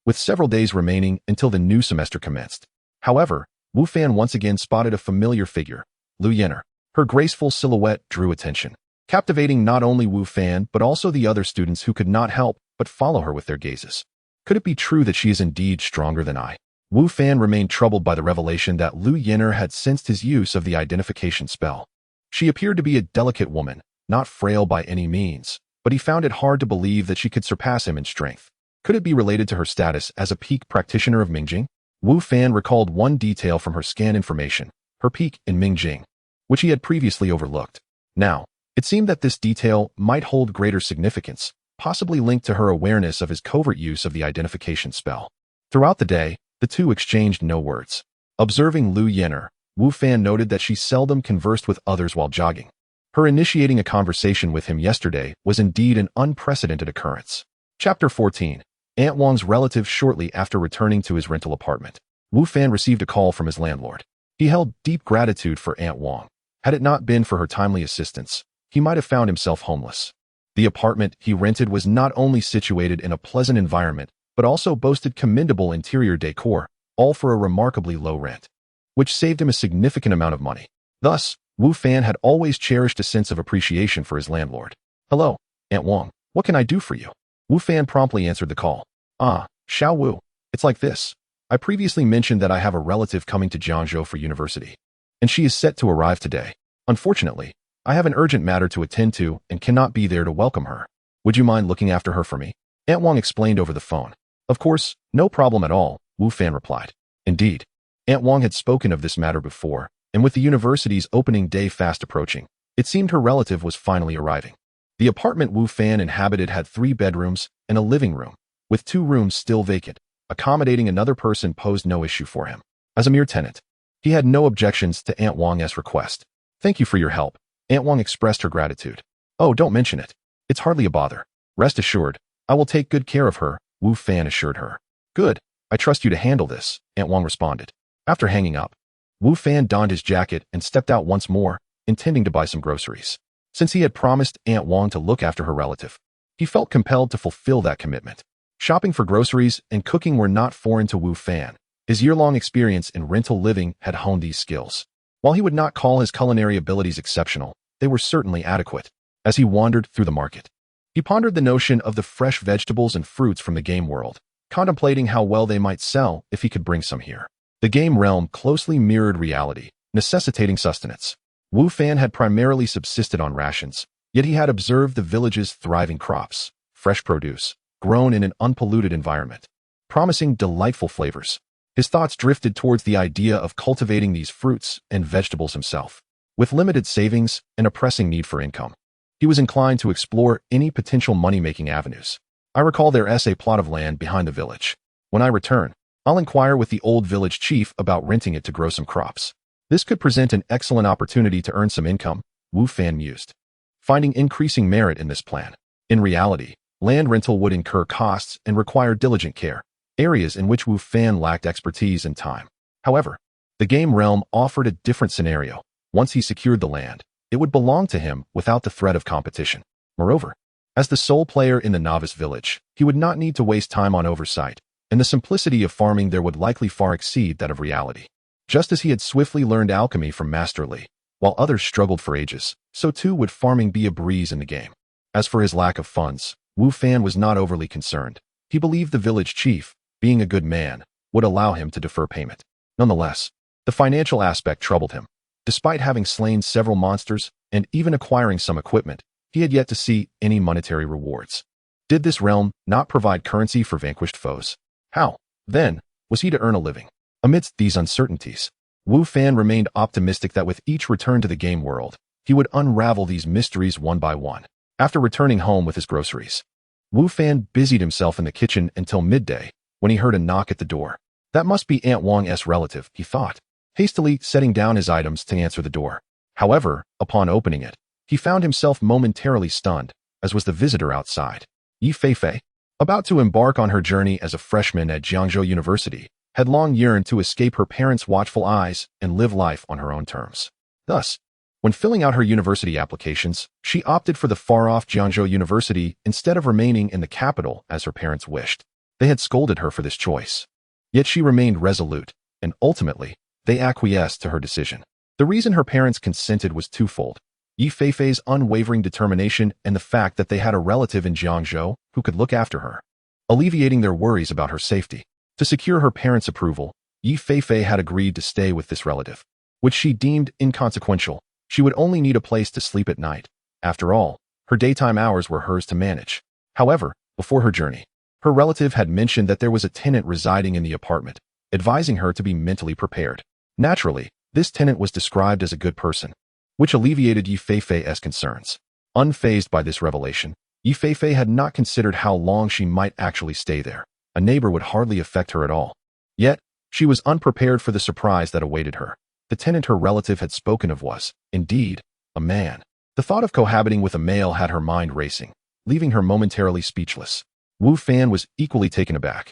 with several days remaining until the new semester commenced. However, Wu Fan once again spotted a familiar figure, Lu Yenner. Her graceful silhouette drew attention, captivating not only Wu Fan but also the other students who could not help but follow her with their gazes. Could it be true that she is indeed stronger than I? Wu Fan remained troubled by the revelation that Lu Yenner had sensed his use of the identification spell. She appeared to be a delicate woman, not frail by any means, but he found it hard to believe that she could surpass him in strength. Could it be related to her status as a peak practitioner of Mingjing? Wu Fan recalled one detail from her scan information, her peak in Mingjing, which he had previously overlooked. Now, it seemed that this detail might hold greater significance, possibly linked to her awareness of his covert use of the identification spell. Throughout the day, the two exchanged no words. Observing Lu Yenner, Wu Fan noted that she seldom conversed with others while jogging. Her initiating a conversation with him yesterday was indeed an unprecedented occurrence. Chapter 14. Aunt Wang's relative. Shortly after returning to his rental apartment, Wu Fan received a call from his landlord. He held deep gratitude for Aunt Wang. Had it not been for her timely assistance, he might have found himself homeless. The apartment he rented was not only situated in a pleasant environment, but also boasted commendable interior decor, all for a remarkably low rent, which saved him a significant amount of money. Thus, Wu Fan had always cherished a sense of appreciation for his landlord. "Hello, Aunt Wang. What can I do for you?" Wu Fan promptly answered the call. "Ah, Xiao Wu. It's like this. I previously mentioned that I have a relative coming to Jiangzhou for university, and she is set to arrive today. Unfortunately, I have an urgent matter to attend to and cannot be there to welcome her. Would you mind looking after her for me?" Aunt Wang explained over the phone. "Of course, no problem at all," Wu Fan replied. Indeed, Aunt Wang had spoken of this matter before, and with the university's opening day fast approaching, it seemed her relative was finally arriving. The apartment Wu Fan inhabited had 3 bedrooms and a living room, with 2 rooms still vacant. Accommodating another person posed no issue for him. As a mere tenant, he had no objections to Aunt Wang's request. "Thank you for your help." Aunt Wang expressed her gratitude. "Oh, don't mention it. It's hardly a bother. Rest assured, I will take good care of her," Wu Fan assured her. "Good. I trust you to handle this," Aunt Wang responded. After hanging up, Wu Fan donned his jacket and stepped out once more, intending to buy some groceries. Since he had promised Aunt Wang to look after her relative, he felt compelled to fulfill that commitment. Shopping for groceries and cooking were not foreign to Wu Fan. His year-long experience in rental living had honed these skills. While he would not call his culinary abilities exceptional, they were certainly adequate. As he wandered through the market, he pondered the notion of the fresh vegetables and fruits from the game world, contemplating how well they might sell if he could bring some here. The game realm closely mirrored reality, necessitating sustenance. Wu Fan had primarily subsisted on rations, yet he had observed the village's thriving crops, fresh produce, grown in an unpolluted environment, promising delightful flavors. His thoughts drifted towards the idea of cultivating these fruits and vegetables himself. With limited savings and a pressing need for income, he was inclined to explore any potential money-making avenues. "I recall there is a plot of land behind the village. When I return, I'll inquire with the old village chief about renting it to grow some crops. This could present an excellent opportunity to earn some income," Wu Fan mused, finding increasing merit in this plan. In reality, land rental would incur costs and require diligent care, areas in which Wu Fan lacked expertise and time. However, the game realm offered a different scenario. Once he secured the land, it would belong to him without the threat of competition. Moreover, as the sole player in the novice village, he would not need to waste time on oversight, and the simplicity of farming there would likely far exceed that of reality. Just as he had swiftly learned alchemy from Master Li, while others struggled for ages, so too would farming be a breeze in the game. As for his lack of funds, Wu Fan was not overly concerned. He believed the village chief, being a good man, would allow him to defer payment. Nonetheless, the financial aspect troubled him. Despite having slain several monsters and even acquiring some equipment, he had yet to see any monetary rewards. Did this realm not provide currency for vanquished foes? How, then, was he to earn a living? Amidst these uncertainties, Wu Fan remained optimistic that with each return to the game world, he would unravel these mysteries one by one. After returning home with his groceries, Wu Fan busied himself in the kitchen until midday, when he heard a knock at the door. That must be Aunt Wang's relative, he thought, hastily setting down his items to answer the door. However, upon opening it, he found himself momentarily stunned, as was the visitor outside. Yi Feifei, about to embark on her journey as a freshman at Jiangzhou University, had long yearned to escape her parents' watchful eyes and live life on her own terms. Thus, when filling out her university applications, she opted for the far-off Jiangzhou University instead of remaining in the capital as her parents wished. They had scolded her for this choice. Yet she remained resolute, and ultimately, they acquiesced to her decision. The reason her parents consented was twofold: Yi Feifei's unwavering determination and the fact that they had a relative in Jiangzhou who could look after her, alleviating their worries about her safety. To secure her parents' approval, Yi Feifei had agreed to stay with this relative, which she deemed inconsequential. She would only need a place to sleep at night. After all, her daytime hours were hers to manage. However, before her journey, her relative had mentioned that there was a tenant residing in the apartment, advising her to be mentally prepared. Naturally, this tenant was described as a good person, which alleviated Yi Feifei's concerns. Unfazed by this revelation, Yi Feifei had not considered how long she might actually stay there. A neighbor would hardly affect her at all. Yet, she was unprepared for the surprise that awaited her. The tenant her relative had spoken of was, indeed, a man. The thought of cohabiting with a male had her mind racing, leaving her momentarily speechless. Wu Fan was equally taken aback.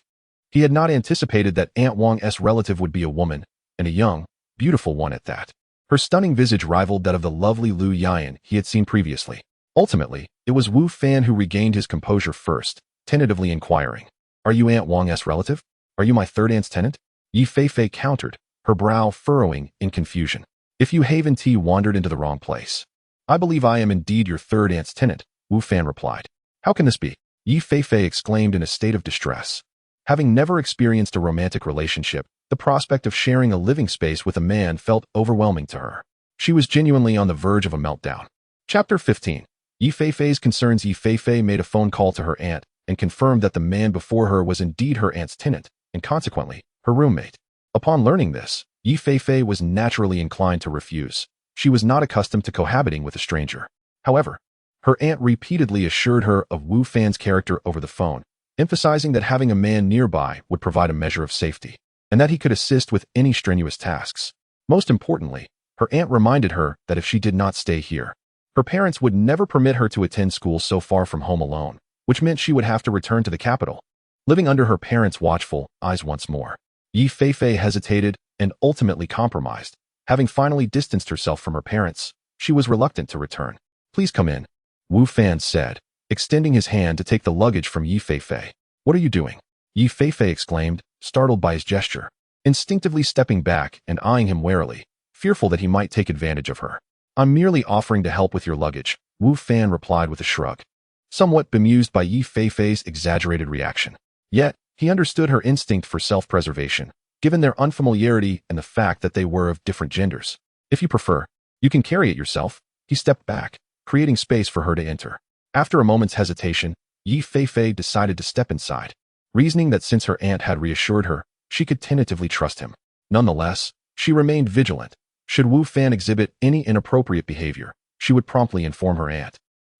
He had not anticipated that Aunt Wang's relative would be a woman, and a young, beautiful one at that. Her stunning visage rivaled that of the lovely Liu Yan he had seen previously. Ultimately, it was Wu Fan who regained his composure first, tentatively inquiring, "Are you Aunt Wang's relative? Are you my third aunt's tenant?" Yi Feifei countered, her brow furrowing in confusion. "If you Haven Tea wandered into the wrong place. I believe I am indeed your third aunt's tenant," Wu Fan replied. "How can this be?" Yi Feifei exclaimed in a state of distress. Having never experienced a romantic relationship, the prospect of sharing a living space with a man felt overwhelming to her. She was genuinely on the verge of a meltdown. Chapter 15. Yi Feifei's concerns. Yi Feifei made a phone call to her aunt and confirmed that the man before her was indeed her aunt's tenant, and consequently, her roommate. Upon learning this, Yi Feifei was naturally inclined to refuse. She was not accustomed to cohabiting with a stranger. However, her aunt repeatedly assured her of Wu Fan's character over the phone, emphasizing that having a man nearby would provide a measure of safety, and that he could assist with any strenuous tasks. Most importantly, her aunt reminded her that if she did not stay here, her parents would never permit her to attend school so far from home alone, which meant she would have to return to the capital, living under her parents' watchful eyes once more. Yi Feifei hesitated and ultimately compromised. Having finally distanced herself from her parents, she was reluctant to return. "Please come in," Wu Fan said, extending his hand to take the luggage from Yi Feifei. "What are you doing?" Yi Feifei exclaimed, startled by his gesture, instinctively stepping back and eyeing him warily, fearful that he might take advantage of her. "I'm merely offering to help with your luggage," Wu Fan replied with a shrug, somewhat bemused by Yi Feifei's exaggerated reaction. Yet, he understood her instinct for self-preservation, given their unfamiliarity and the fact that they were of different genders. "If you prefer, you can carry it yourself." He stepped back, creating space for her to enter. After a moment's hesitation, Yi Feifei decided to step inside, reasoning that since her aunt had reassured her, she could tentatively trust him. Nonetheless, she remained vigilant. Should Wu Fan exhibit any inappropriate behavior, she would promptly inform her aunt,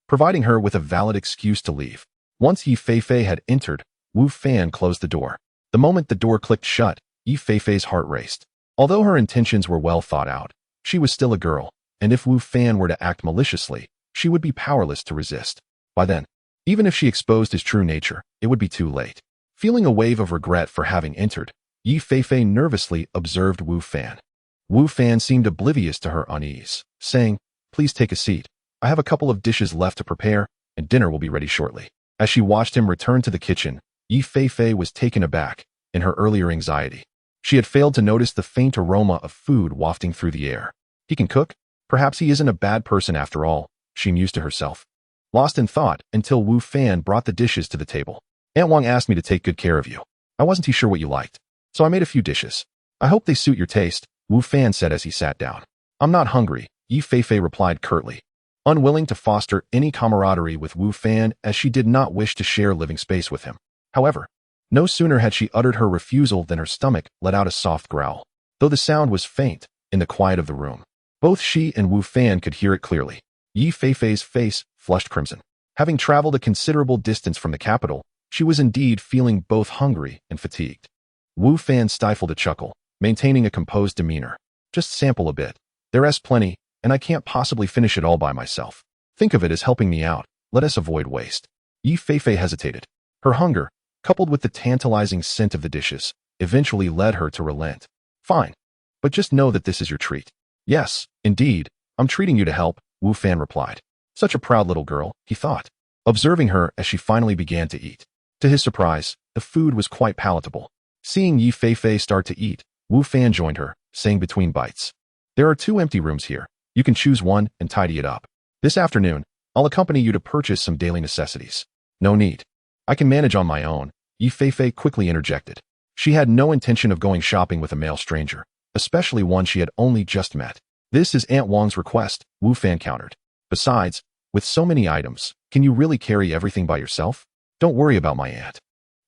providing her with a valid excuse to leave. Once Yi Feifei had entered, Wu Fan closed the door. The moment the door clicked shut, Yi Feifei's heart raced. Although her intentions were well thought out, she was still a girl, and if Wu Fan were to act maliciously, she would be powerless to resist. By then, even if she exposed his true nature, it would be too late. Feeling a wave of regret for having entered, Yi Feifei nervously observed Wu Fan. Wu Fan seemed oblivious to her unease, saying, "Please take a seat. I have a couple of dishes left to prepare, and dinner will be ready shortly." As she watched him return to the kitchen, Yi Feifei was taken aback in her earlier anxiety. She had failed to notice the faint aroma of food wafting through the air. "He can cook? Perhaps he isn't a bad person after all," she mused to herself, lost in thought until Wu Fan brought the dishes to the table. "Aunt Wang asked me to take good care of you. I wasn't too sure what you liked, so I made a few dishes. I hope they suit your taste," Wu Fan said as he sat down. "I'm not hungry," Yi Feifei replied curtly, unwilling to foster any camaraderie with Wu Fan as she did not wish to share living space with him. However, no sooner had she uttered her refusal than her stomach let out a soft growl. Though the sound was faint, in the quiet of the room, both she and Wu Fan could hear it clearly. Yi Feifei's face flushed crimson. Having traveled a considerable distance from the capital, she was indeed feeling both hungry and fatigued. Wu Fan stifled a chuckle, maintaining a composed demeanor. "Just sample a bit. There's plenty, and I can't possibly finish it all by myself. Think of it as helping me out. Let us avoid waste." Yi Feifei hesitated. Her hunger, coupled with the tantalizing scent of the dishes, eventually led her to relent. "Fine. But just know that this is your treat." "Yes, indeed, I'm treating you to help," Wu Fan replied. Such a proud little girl, he thought, observing her as she finally began to eat. To his surprise, the food was quite palatable. Seeing Yi Feifei start to eat, Wu Fan joined her, saying between bites, "There are 2 empty rooms here. You can choose one and tidy it up. This afternoon, I'll accompany you to purchase some daily necessities." "No need. I can manage on my own," Yi Feifei quickly interjected. She had no intention of going shopping with a male stranger, especially one she had only just met. "This is Aunt Wang's request," Wu Fan countered. "Besides, with so many items, can you really carry everything by yourself? Don't worry about my aunt.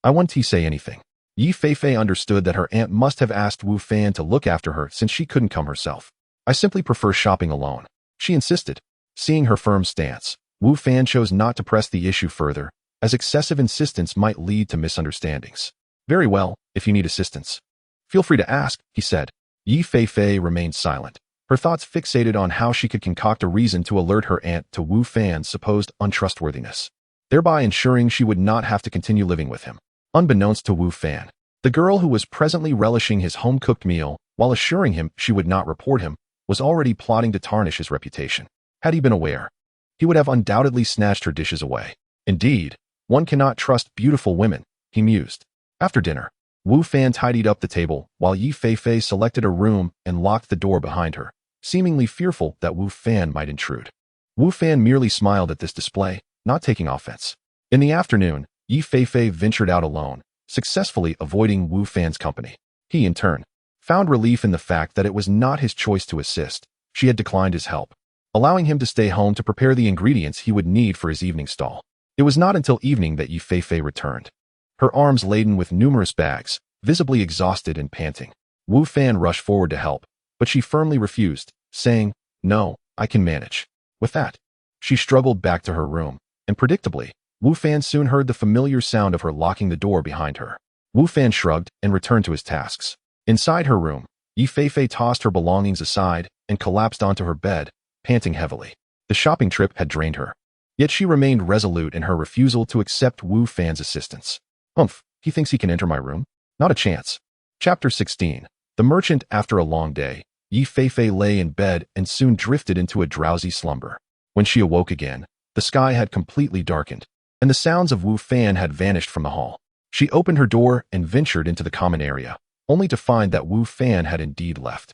I won't say anything." Yi Feifei understood that her aunt must have asked Wu Fan to look after her since she couldn't come herself. "I simply prefer shopping alone," she insisted. Seeing her firm stance, Wu Fan chose not to press the issue further, as excessive insistence might lead to misunderstandings. "Very well, if you need assistance, feel free to ask," he said. Yi Feifei remained silent, her thoughts fixated on how she could concoct a reason to alert her aunt to Wu Fan's supposed untrustworthiness, thereby ensuring she would not have to continue living with him. Unbeknownst to Wu Fan, the girl who was presently relishing his home-cooked meal while assuring him she would not report him, was already plotting to tarnish his reputation. Had he been aware, he would have undoubtedly snatched her dishes away. Indeed, one cannot trust beautiful women, he mused. After dinner, Wu Fan tidied up the table while Yi Feifei selected a room and locked the door behind her, seemingly fearful that Wu Fan might intrude. Wu Fan merely smiled at this display, not taking offense. In the afternoon, Yi Feifei ventured out alone, successfully avoiding Wu Fan's company. He, in turn, found relief in the fact that it was not his choice to assist. She had declined his help, allowing him to stay home to prepare the ingredients he would need for his evening stall. It was not until evening that Yi Feifei returned, her arms laden with numerous bags, visibly exhausted and panting. Wu Fan rushed forward to help, but she firmly refused, saying, "No, I can manage." With that, she struggled back to her room, and predictably, Wu Fan soon heard the familiar sound of her locking the door behind her. Wu Fan shrugged and returned to his tasks. Inside her room, Yi Feifei tossed her belongings aside and collapsed onto her bed, panting heavily. The shopping trip had drained her, yet she remained resolute in her refusal to accept Wu Fan's assistance. "Humph, he thinks he can enter my room? Not a chance." Chapter 16. The merchant. After a long day, Yi Feifei lay in bed and soon drifted into a drowsy slumber. When she awoke again, the sky had completely darkened, and the sounds of Wu Fan had vanished from the hall. She opened her door and ventured into the common area, only to find that Wu Fan had indeed left.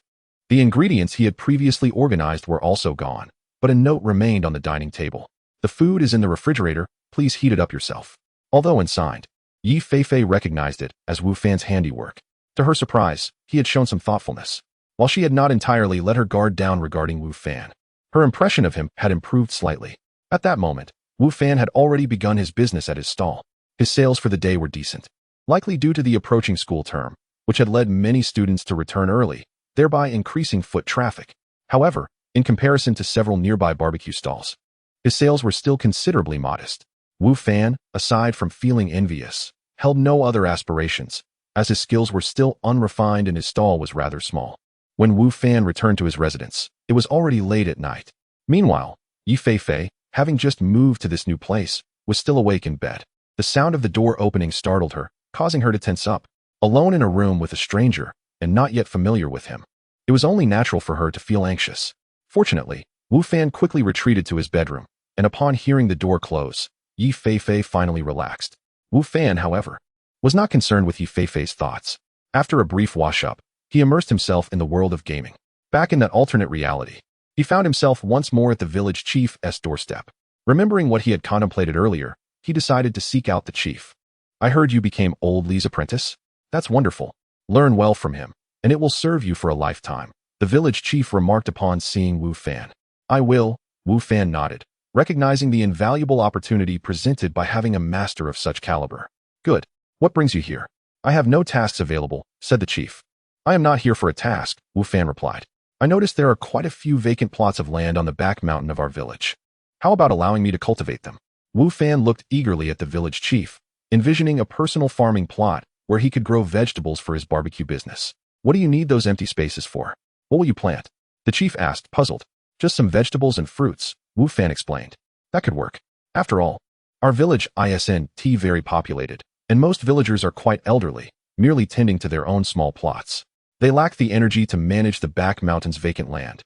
The ingredients he had previously organized were also gone, but a note remained on the dining table. "The food is in the refrigerator, please heat it up yourself." Although unsigned, Yi Feifei recognized it as Wu Fan's handiwork. To her surprise, he had shown some thoughtfulness. While she had not entirely let her guard down regarding Wu Fan, her impression of him had improved slightly. At that moment, Wu Fan had already begun his business at his stall. His sales for the day were decent, likely due to the approaching school term, which had led many students to return early, thereby increasing foot traffic. However, in comparison to several nearby barbecue stalls, his sales were still considerably modest. Wu Fan, aside from feeling envious, held no other aspirations, as his skills were still unrefined and his stall was rather small. When Wu Fan returned to his residence, it was already late at night. Meanwhile, Yi Feifei, having just moved to this new place, was still awake in bed. The sound of the door opening startled her, causing her to tense up. Alone in a room with a stranger, and not yet familiar with him, it was only natural for her to feel anxious. Fortunately, Wu Fan quickly retreated to his bedroom, and upon hearing the door close, Yi Feifei finally relaxed. Wu Fan, however, was not concerned with Yi Feifei's thoughts. After a brief wash-up, he immersed himself in the world of gaming. Back in that alternate reality, he found himself once more at the village chief's doorstep. Remembering what he had contemplated earlier, he decided to seek out the chief. "I heard you became Old Li's apprentice? That's wonderful. Learn well from him, and it will serve you for a lifetime," the village chief remarked upon seeing Wu Fan. "I will," Wu Fan nodded, recognizing the invaluable opportunity presented by having a master of such caliber. "Good. What brings you here?" "I have no tasks available," said the chief. "I am not here for a task," Wu Fan replied. "I noticed there are quite a few vacant plots of land on the back mountain of our village. How about allowing me to cultivate them?" Wu Fan looked eagerly at the village chief, envisioning a personal farming plot where he could grow vegetables for his barbecue business. "What do you need those empty spaces for? What will you plant?" the chief asked, puzzled. "Just some vegetables and fruits," Wu Fan explained. "That could work. After all, our village isn't very populated, and most villagers are quite elderly, merely tending to their own small plots. They lack the energy to manage the back mountain's vacant land,"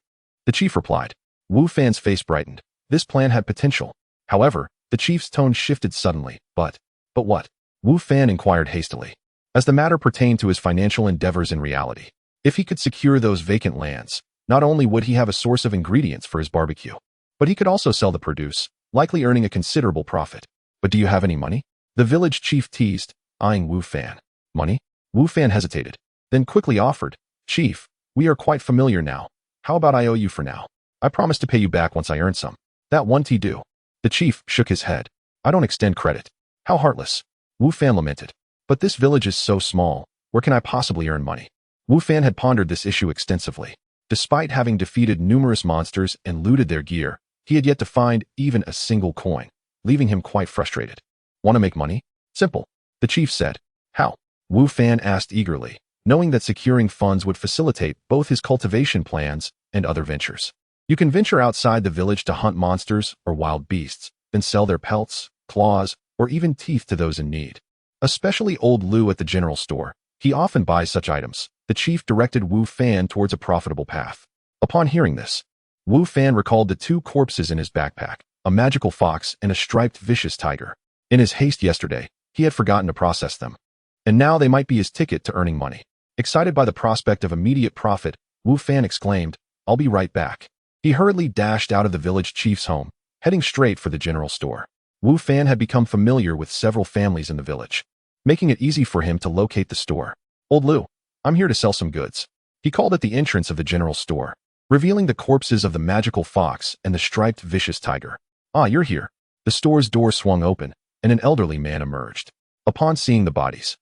the chief replied. Wu Fan's face brightened. This plan had potential. However, the chief's tone shifted suddenly. But what?" Wu Fan inquired hastily, as the matter pertained to his financial endeavors in reality. If he could secure those vacant lands, not only would he have a source of ingredients for his barbecue, but he could also sell the produce, likely earning a considerable profit. "But do you have any money?" the village chief teased, eyeing Wu Fan. "Money?" Wu Fan hesitated, then quickly offered, "Chief, we are quite familiar now. How about I owe you for now? I promise to pay you back once I earn some." "That won't do." The chief shook his head. "I don't extend credit." "How heartless," Wu Fan lamented. "But this village is so small, where can I possibly earn money?" Wu Fan had pondered this issue extensively. Despite having defeated numerous monsters and looted their gear, he had yet to find even a single coin, leaving him quite frustrated. "Want to make money? Simple," the chief said. "How?" Wu Fan asked eagerly, knowing that securing funds would facilitate both his cultivation plans and other ventures. "You can venture outside the village to hunt monsters or wild beasts, then sell their pelts, claws, or even teeth to those in need. Especially old Lu at the general store. He often buys such items." The chief directed Wu Fan towards a profitable path. Upon hearing this, Wu Fan recalled the two corpses in his backpack, a magical fox and a striped vicious tiger. In his haste yesterday, he had forgotten to process them. And now they might be his ticket to earning money. Excited by the prospect of immediate profit, Wu Fan exclaimed, "I'll be right back." He hurriedly dashed out of the village chief's home, heading straight for the general store. Wu Fan had become familiar with several families in the village, making it easy for him to locate the store. "Old Lu, I'm here to sell some goods," he called at the entrance of the general store, revealing the corpses of the magical fox and the striped vicious tiger. "Ah, you're here." The store's door swung open, and an elderly man emerged. Upon seeing the bodies,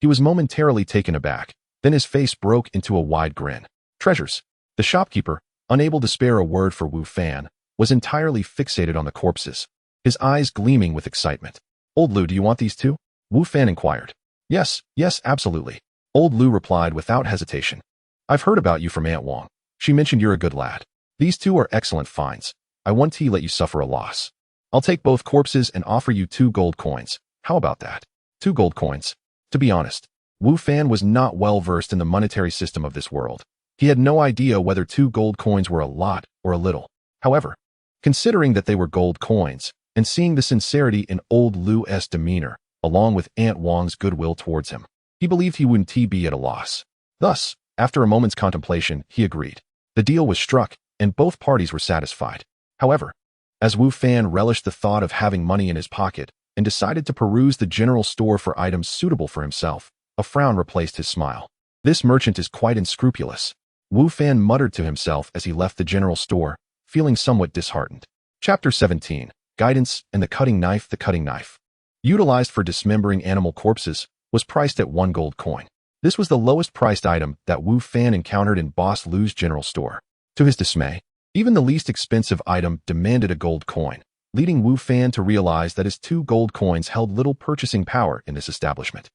he was momentarily taken aback, then his face broke into a wide grin. "Treasures." The shopkeeper, unable to spare a word for Wu Fan, was entirely fixated on the corpses, his eyes gleaming with excitement. "Old Lu, do you want these too?" Wu Fan inquired. Yes, absolutely," Old Lu replied without hesitation. "I've heard about you from Aunt Wong. She mentioned you're a good lad. These two are excellent finds. I won't let you suffer a loss. I'll take both corpses and offer you 2 gold coins. How about that?" 2 gold coins. To be honest, Wu Fan was not well versed in the monetary system of this world. He had no idea whether 2 gold coins were a lot or a little. However, considering that they were gold coins, and seeing the sincerity in Old Lu's demeanor, along with Aunt Wong's goodwill towards him, he believed he wouldn't be at a loss. Thus, after a moment's contemplation, he agreed. The deal was struck, and both parties were satisfied. However, as Wu Fan relished the thought of having money in his pocket and decided to peruse the general store for items suitable for himself, a frown replaced his smile. "This merchant is quite unscrupulous," Wu Fan muttered to himself as he left the general store, feeling somewhat disheartened. Chapter 17. Guidance and the Cutting Knife. The cutting knife, utilized for dismembering animal corpses, was priced at 1 gold coin. This was the lowest priced item that Wu Fan encountered in Boss Lu's general store. To his dismay, even the least expensive item demanded a gold coin, leading Wu Fan to realize that his 2 gold coins held little purchasing power in this establishment.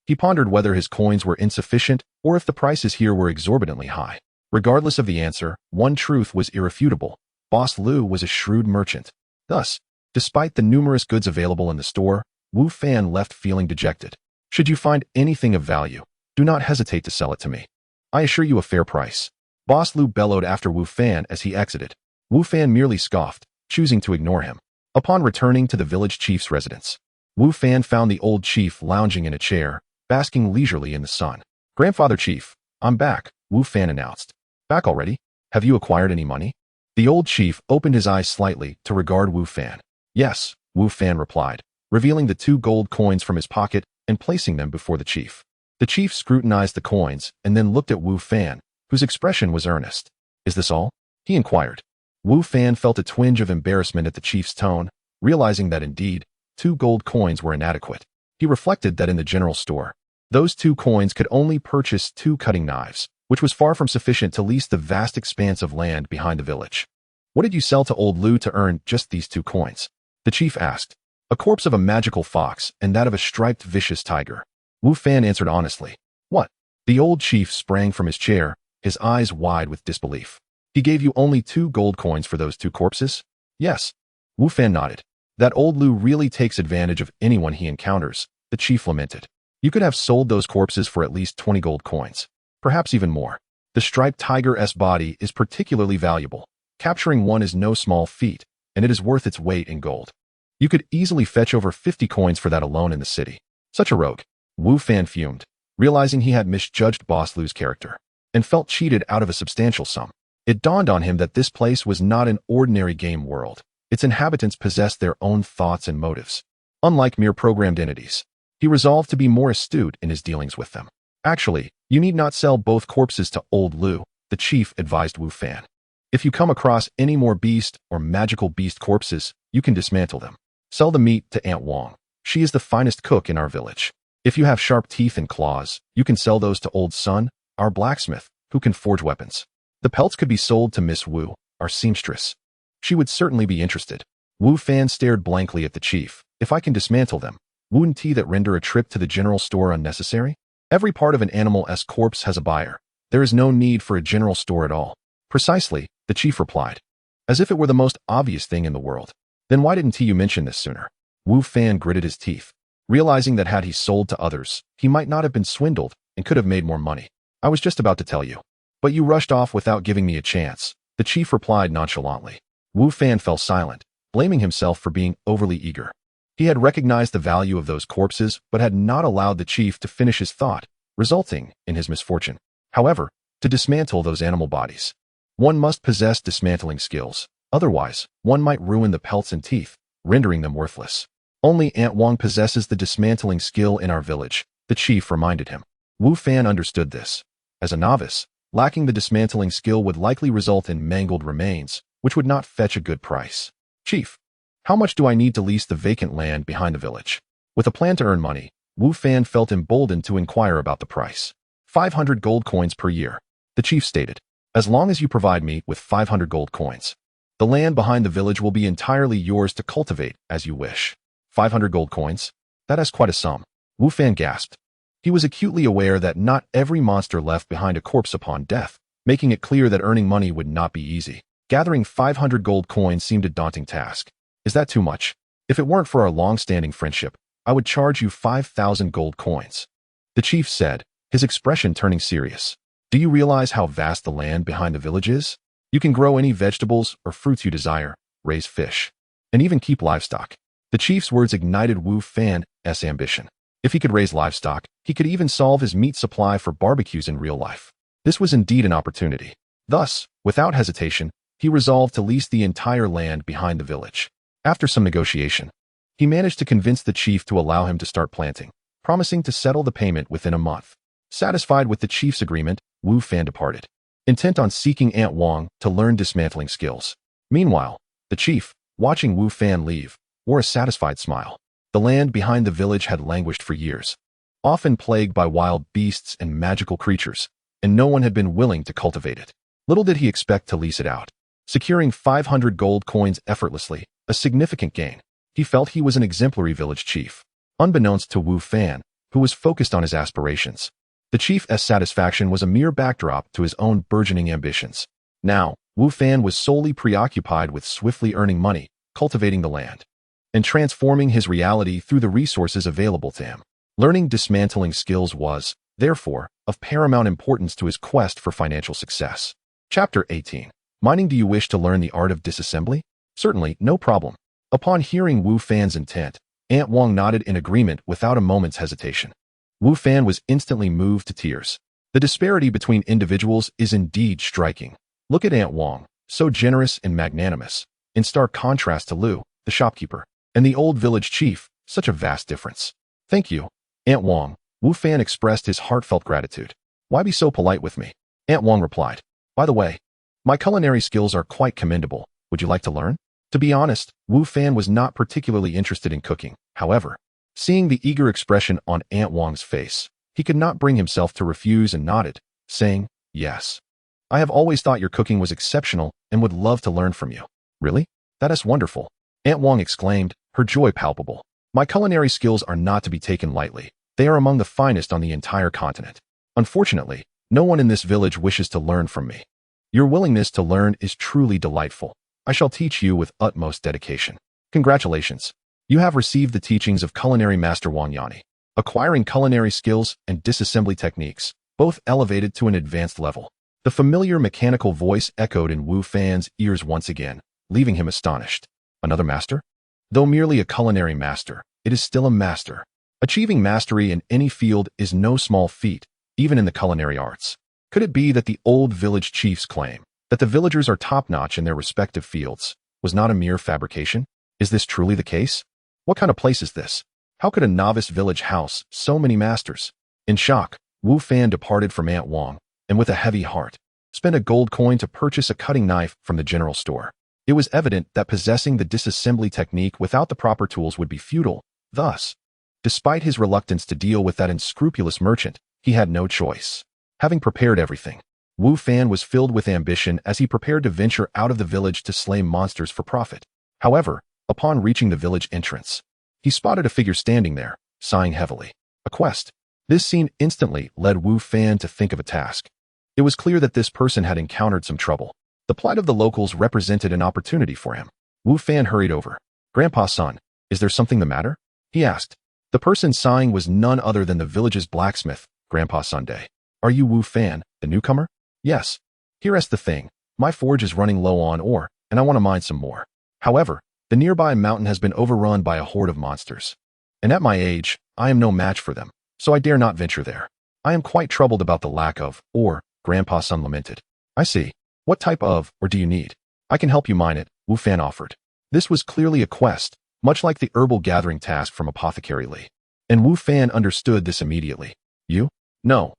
He pondered whether his coins were insufficient or if the prices here were exorbitantly high. Regardless of the answer, one truth was irrefutable. Boss Lu was a shrewd merchant. Thus, despite the numerous goods available in the store, Wu Fan left feeling dejected. "Should you find anything of value, do not hesitate to sell it to me. I assure you a fair price," Boss Lu bellowed after Wu Fan as he exited. Wu Fan merely scoffed, choosing to ignore him. Upon returning to the village chief's residence, Wu Fan found the old chief lounging in a chair, basking leisurely in the sun. "Grandfather Chief, I'm back," Wu Fan announced. "Back already? Have you acquired any money?" The old chief opened his eyes slightly to regard Wu Fan. "Yes," Wu Fan replied, revealing the 2 gold coins from his pocket and placing them before the chief. The chief scrutinized the coins and then looked at Wu Fan, whose expression was earnest. "Is this all?" he inquired. Wu Fan felt a twinge of embarrassment at the chief's tone, realizing that indeed, 2 gold coins were inadequate. He reflected that in the general store, those 2 coins could only purchase 2 cutting knives, which was far from sufficient to lease the vast expanse of land behind the village. "What did you sell to Old Lu to earn just these 2 coins?" the chief asked. "A corpse of a magical fox and that of a striped vicious tiger," Wu Fan answered honestly. "What?" The old chief sprang from his chair, his eyes wide with disbelief. "He gave you only 2 gold coins for those 2 corpses?" "Yes." Wu Fan nodded. "That Old Lu really takes advantage of anyone he encounters," the chief lamented. "You could have sold those corpses for at least 20 gold coins. Perhaps even more. The striped tiger's body is particularly valuable. Capturing one is no small feat, and it is worth its weight in gold. You could easily fetch over 50 coins for that alone in the city." Such a rogue. Wu Fan fumed, realizing he had misjudged Boss Lu's character, and felt cheated out of a substantial sum. It dawned on him that this place was not an ordinary game world. Its inhabitants possessed their own thoughts and motives. Unlike mere programmed entities, he resolved to be more astute in his dealings with them. "Actually, you need not sell both corpses to Old Lu," the chief advised Wu Fan. "If you come across any more beast or magical beast corpses, you can dismantle them. Sell the meat to Aunt Wong. She is the finest cook in our village. If you have sharp teeth and claws, you can sell those to Old Sun, our blacksmith, who can forge weapons. The pelts could be sold to Miss Wu, our seamstress. She would certainly be interested." Wu Fan stared blankly at the chief. "If I can dismantle them, wouldn't that render a trip to the general store unnecessary? Every part of an animal's corpse has a buyer. There is no need for a general store at all." "Precisely," the chief replied, as if it were the most obvious thing in the world. "Then why didn't you mention this sooner?" Wu Fan gritted his teeth, realizing that had he sold to others, he might not have been swindled and could have made more money. "I was just about to tell you." But you rushed off without giving me a chance, the chief replied nonchalantly. Wu Fan fell silent, blaming himself for being overly eager. He had recognized the value of those corpses, but had not allowed the chief to finish his thought, resulting in his misfortune. However, to dismantle those animal bodies, one must possess dismantling skills. Otherwise, one might ruin the pelts and teeth, rendering them worthless. Only Aunt Wong possesses the dismantling skill in our village, the chief reminded him. Wu Fan understood this. As a novice, lacking the dismantling skill would likely result in mangled remains, which would not fetch a good price. Chief, how much do I need to lease the vacant land behind the village? With a plan to earn money, Wu Fan felt emboldened to inquire about the price. 500 gold coins per year, the chief stated. As long as you provide me with 500 gold coins, the land behind the village will be entirely yours to cultivate as you wish. 500 gold coins? That is quite a sum. Wu Fan gasped. He was acutely aware that not every monster left behind a corpse upon death, making it clear that earning money would not be easy. Gathering 500 gold coins seemed a daunting task. Is that too much? If it weren't for our long-standing friendship, I would charge you 5,000 gold coins, the chief said, his expression turning serious. Do you realize how vast the land behind the village is? You can grow any vegetables or fruits you desire, raise fish, and even keep livestock. The chief's words ignited Wu Fan's ambition. If he could raise livestock, he could even solve his meat supply for barbecues in real life. This was indeed an opportunity. Thus, without hesitation, he resolved to lease the entire land behind the village. After some negotiation, he managed to convince the chief to allow him to start planting, promising to settle the payment within a month. Satisfied with the chief's agreement, Wu Fan departed, intent on seeking Aunt Wong to learn dismantling skills. Meanwhile, the chief, watching Wu Fan leave, wore a satisfied smile. The land behind the village had languished for years, often plagued by wild beasts and magical creatures, and no one had been willing to cultivate it. Little did he expect to lease it out, securing 500 gold coins effortlessly, a significant gain. He felt he was an exemplary village chief, unbeknownst to Wu Fan, who was focused on his aspirations. The chief's satisfaction was a mere backdrop to his own burgeoning ambitions. Now, Wu Fan was solely preoccupied with swiftly earning money, cultivating the land, and transforming his reality through the resources available to him. Learning dismantling skills was, therefore, of paramount importance to his quest for financial success. Chapter 18. Mining. Do you wish to learn the art of disassembly? Certainly, no problem. Upon hearing Wu Fan's intent, Aunt Wong nodded in agreement without a moment's hesitation. Wu Fan was instantly moved to tears. The disparity between individuals is indeed striking. Look at Aunt Wong, so generous and magnanimous, in stark contrast to Lu, the shopkeeper, and the old village chief, such a vast difference. Thank you, Aunt Wong. Wu Fan expressed his heartfelt gratitude. Why be so polite with me? Aunt Wong replied. By the way, my culinary skills are quite commendable. Would you like to learn? To be honest, Wu Fan was not particularly interested in cooking. However, seeing the eager expression on Aunt Wong's face, he could not bring himself to refuse and nodded, saying, Yes. I have always thought your cooking was exceptional and would love to learn from you. Really? That is wonderful. Aunt Wong exclaimed, her joy palpable. My culinary skills are not to be taken lightly. They are among the finest on the entire continent. Unfortunately, no one in this village wishes to learn from me. Your willingness to learn is truly delightful. I shall teach you with utmost dedication. Congratulations. You have received the teachings of culinary master Wang Yani, acquiring culinary skills and disassembly techniques, both elevated to an advanced level. The familiar mechanical voice echoed in Wu Fan's ears once again, leaving him astonished. Another master? Though merely a culinary master, it is still a master. Achieving mastery in any field is no small feat, even in the culinary arts. Could it be that the old village chief's claim, that the villagers are top-notch in their respective fields, was not a mere fabrication? Is this truly the case? What kind of place is this? How could a novice village house so many masters? In shock, Wu Fan departed from Aunt Wong, and with a heavy heart, spent a gold coin to purchase a cutting knife from the general store. It was evident that possessing the disassembly technique without the proper tools would be futile. Thus, despite his reluctance to deal with that unscrupulous merchant, he had no choice. Having prepared everything, Wu Fan was filled with ambition as he prepared to venture out of the village to slay monsters for profit. However, upon reaching the village entrance, he spotted a figure standing there, sighing heavily. A quest. This scene instantly led Wu Fan to think of a task. It was clear that this person had encountered some trouble. The plight of the locals represented an opportunity for him. Wu Fan hurried over. Grandpa's son, is there something the matter? He asked. The person sighing was none other than the village's blacksmith, Grandpa Sunday. Are you Wu Fan, the newcomer? Yes. Here's the thing. My forge is running low on ore, and I want to mine some more. However, the nearby mountain has been overrun by a horde of monsters. And at my age, I am no match for them, so I dare not venture there. I am quite troubled about the lack of ore, Grandpa's son lamented. I see. What type of ore do you need? I can help you mine it, Wu Fan offered. This was clearly a quest, much like the herbal gathering task from Apothecary Li. And Wu Fan understood this immediately. You? No,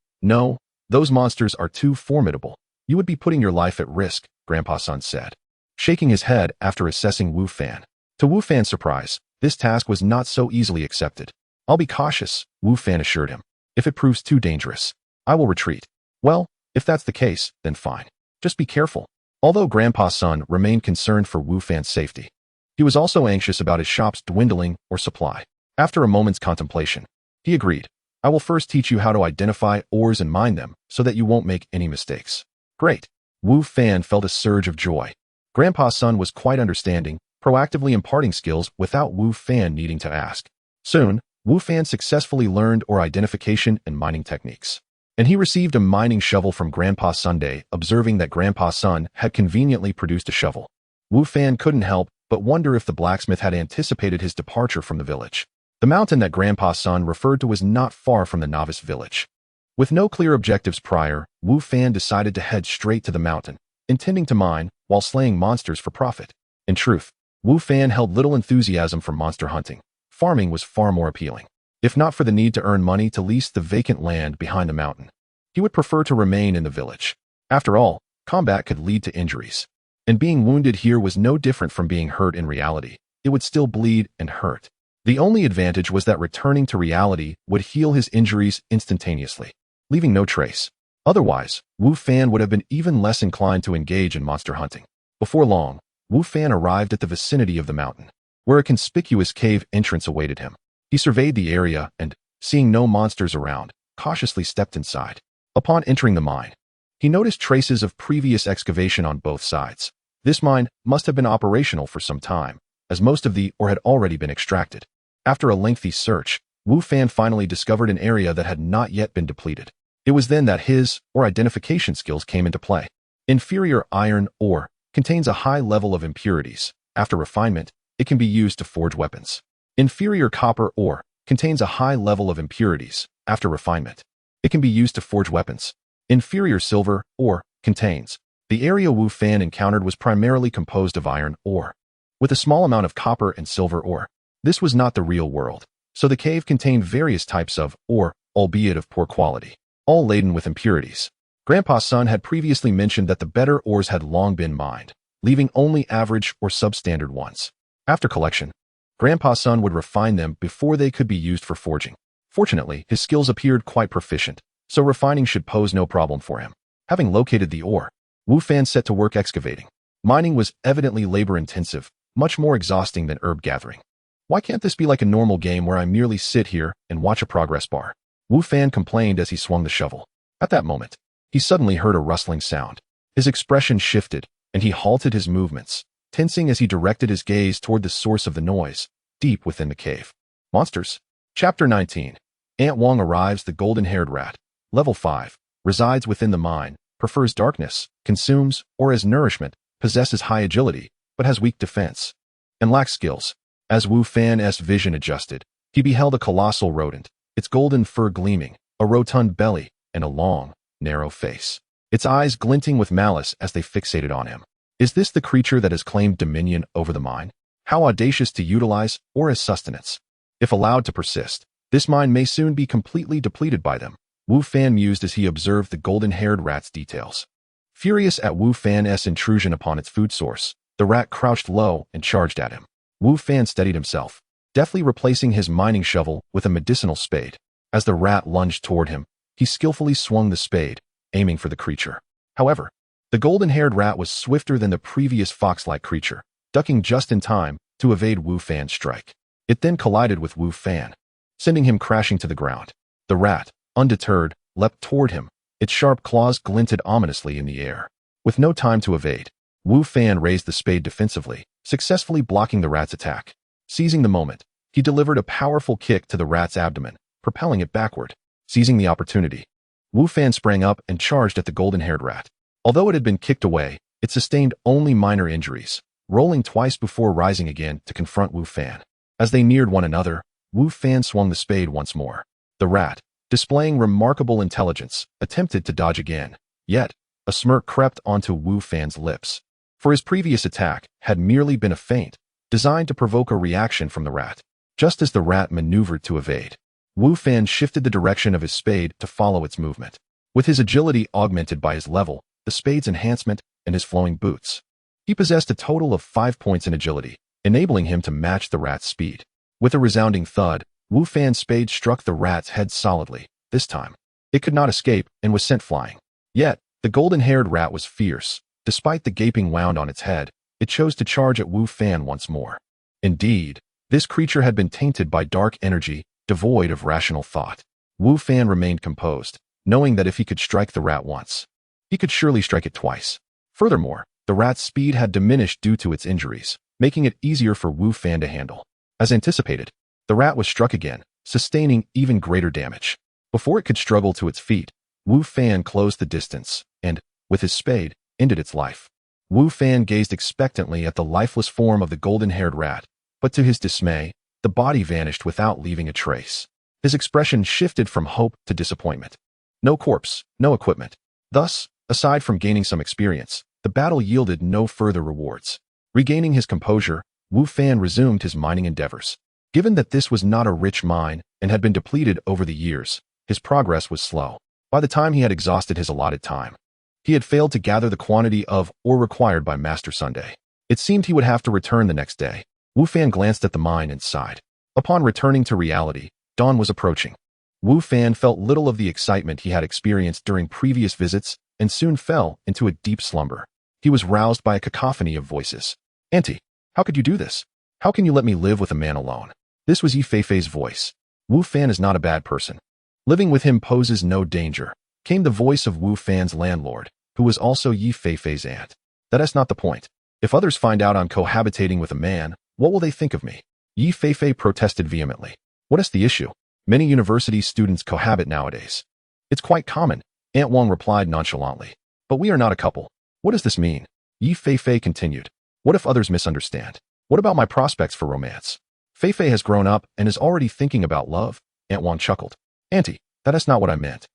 those monsters are too formidable. You would be putting your life at risk, Grandpa's son said, shaking his head after assessing Wu Fan. To Wu Fan's surprise, this task was not so easily accepted. I'll be cautious, Wu Fan assured him. If it proves too dangerous, I will retreat. Well, if that's the case, then fine. Just be careful. Although Grandpa's son remained concerned for Wu Fan's safety, he was also anxious about his shop's dwindling or supply. After a moment's contemplation, he agreed. I will first teach you how to identify ores and mine them so that you won't make any mistakes. Great. Wu Fan felt a surge of joy. Grandpa's son was quite understanding, proactively imparting skills without Wu Fan needing to ask. Soon, Wu Fan successfully learned ore identification and mining techniques. And he received a mining shovel from Grandpa's Sunday, observing that Grandpa's son had conveniently produced a shovel. Wu Fan couldn't help but wonder if the blacksmith had anticipated his departure from the village. The mountain that Grandpa's son referred to was not far from the novice village. With no clear objectives prior, Wu Fan decided to head straight to the mountain, intending to mine while slaying monsters for profit. In truth, Wu Fan held little enthusiasm for monster hunting. Farming was far more appealing. If not for the need to earn money to lease the vacant land behind the mountain, he would prefer to remain in the village. After all, combat could lead to injuries. And being wounded here was no different from being hurt in reality. It would still bleed and hurt. The only advantage was that returning to reality would heal his injuries instantaneously, leaving no trace. Otherwise, Wu Fan would have been even less inclined to engage in monster hunting. Before long, Wu Fan arrived at the vicinity of the mountain, where a conspicuous cave entrance awaited him. He surveyed the area and, seeing no monsters around, cautiously stepped inside. Upon entering the mine, he noticed traces of previous excavation on both sides. This mine must have been operational for some time, as most of the ore had already been extracted. After a lengthy search, Wu Fan finally discovered an area that had not yet been depleted. It was then that his ore identification skills came into play. Inferior iron ore contains a high level of impurities. After refinement, it can be used to forge weapons. Inferior copper ore contains a high level of impurities. After refinement, it can be used to forge weapons. Inferior silver ore contains. The area Wu Fan encountered was primarily composed of iron ore, with a small amount of copper and silver ore. This was not the real world, so the cave contained various types of ore, albeit of poor quality, all laden with impurities. Grandpa's son had previously mentioned that the better ores had long been mined, leaving only average or substandard ones. After collection, Grandpa's son would refine them before they could be used for forging. Fortunately, his skills appeared quite proficient, so refining should pose no problem for him. Having located the ore, Wu Fan set to work excavating. Mining was evidently labor-intensive, much more exhausting than herb gathering. Why can't this be like a normal game where I merely sit here and watch a progress bar? Wu Fan complained as he swung the shovel. At that moment, he suddenly heard a rustling sound. His expression shifted, and he halted his movements, tensing as he directed his gaze toward the source of the noise, deep within the cave. Monsters. Chapter 19. Ant Wong arrives. The golden-haired rat. Level 5. Resides within the mine, prefers darkness, consumes, or as nourishment, possesses high agility, but has weak defense, and lacks skills. As Wu Fan's vision adjusted, he beheld a colossal rodent, its golden fur gleaming, a rotund belly, and a long, narrow face. Its eyes glinting with malice as they fixated on him. Is this the creature that has claimed dominion over the mine? How audacious to utilize ore as sustenance. If allowed to persist, this mine may soon be completely depleted by them. Wu Fan mused as he observed the golden-haired rat's details. Furious at Wu Fan's intrusion upon its food source, the rat crouched low and charged at him. Wu Fan steadied himself, deftly replacing his mining shovel with a medicinal spade. As the rat lunged toward him, he skillfully swung the spade, aiming for the creature. However, the golden-haired rat was swifter than the previous fox-like creature, ducking just in time to evade Wu Fan's strike. It then collided with Wu Fan, sending him crashing to the ground. The rat, undeterred, leapt toward him. Its sharp claws glinted ominously in the air. With no time to evade, Wu Fan raised the spade defensively, successfully blocking the rat's attack. Seizing the moment, he delivered a powerful kick to the rat's abdomen, propelling it backward. Seizing the opportunity, Wu Fan sprang up and charged at the golden-haired rat. Although it had been kicked away, it sustained only minor injuries, rolling twice before rising again to confront Wu Fan. As they neared one another, Wu Fan swung the spade once more. The rat, displaying remarkable intelligence, attempted to dodge again. Yet, a smirk crept onto Wu Fan's lips. For his previous attack had merely been a feint, designed to provoke a reaction from the rat. Just as the rat maneuvered to evade, Wu Fan shifted the direction of his spade to follow its movement. With his agility augmented by his level, the spade's enhancement, and his flowing boots, he possessed a total of 5 points in agility, enabling him to match the rat's speed. With a resounding thud, Wu Fan's spade struck the rat's head solidly. This time, it could not escape and was sent flying. Yet, the golden-haired rat was fierce. Despite the gaping wound on its head, it chose to charge at Wu Fan once more. Indeed, this creature had been tainted by dark energy, devoid of rational thought. Wu Fan remained composed, knowing that if he could strike the rat once, he could surely strike it twice. Furthermore, the rat's speed had diminished due to its injuries, making it easier for Wu Fan to handle. As anticipated, the rat was struck again, sustaining even greater damage. Before it could struggle to its feet, Wu Fan closed the distance and, with his spade, ended its life. Wu Fan gazed expectantly at the lifeless form of the golden-haired rat, but to his dismay, the body vanished without leaving a trace. His expression shifted from hope to disappointment. No corpse, no equipment. Thus, aside from gaining some experience, the battle yielded no further rewards. Regaining his composure, Wu Fan resumed his mining endeavors. Given that this was not a rich mine and had been depleted over the years, his progress was slow. By the time he had exhausted his allotted time, he had failed to gather the quantity of ore required by Master Sunday. It seemed he would have to return the next day. Wu Fan glanced at the mine and sighed. Upon returning to reality, dawn was approaching. Wu Fan felt little of the excitement he had experienced during previous visits and soon fell into a deep slumber. He was roused by a cacophony of voices. "Auntie, how could you do this? How can you let me live with a man alone?" This was Yi Feifei's voice. "Wu Fan is not a bad person. Living with him poses no danger," came the voice of Wu Fan's landlord, who was also Yi Feifei's aunt. "That's not the point. If others find out I'm cohabitating with a man, what will they think of me?" Yi Feifei protested vehemently. "What is the issue? Many university students cohabit nowadays." "It's quite common," Aunt Wang replied nonchalantly. "But we are not a couple." "What does this mean?" Yi Feifei continued. "What if others misunderstand? What about my prospects for romance?" "Feifei has grown up and is already thinking about love," Aunt Wang chuckled. "Auntie, that is not what I meant.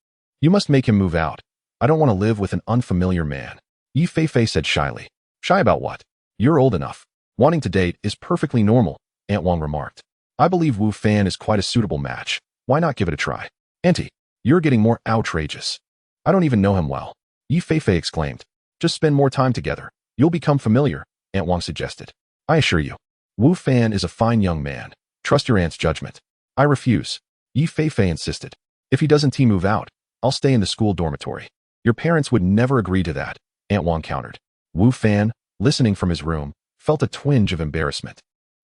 You must make him move out. I don't want to live with an unfamiliar man." Yi Feifei said shyly. "Shy about what? You're old enough. Wanting to date is perfectly normal," Aunt Wang remarked. "I believe Wu Fan is quite a suitable match. Why not give it a try?" "Auntie, you're getting more outrageous. I don't even know him well," Yi Feifei exclaimed. "Just spend more time together. You'll become familiar," Aunt Wang suggested. "I assure you, Wu Fan is a fine young man. Trust your aunt's judgment." "I refuse," Yi Feifei insisted. "If he doesn't move out, I'll stay in the school dormitory." "Your parents would never agree to that," Aunt Wang countered. Wu Fan, listening from his room, felt a twinge of embarrassment.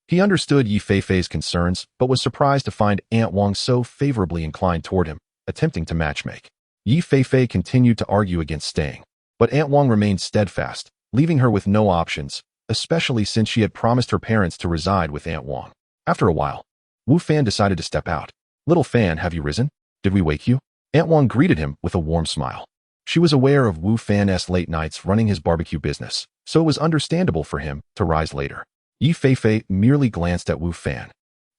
He understood Yi Feifei's concerns, but was surprised to find Aunt Wang so favorably inclined toward him, attempting to matchmake. Yi Feifei continued to argue against staying, but Aunt Wang remained steadfast, leaving her with no options, especially since she had promised her parents to reside with Aunt Wang. After a while, Wu Fan decided to step out. "Little Fan, have you risen? Did we wake you?" Aunt Wang greeted him with a warm smile. She was aware of Wu Fan's late nights running his barbecue business, so it was understandable for him to rise later. Yi Feifei merely glanced at Wu Fan,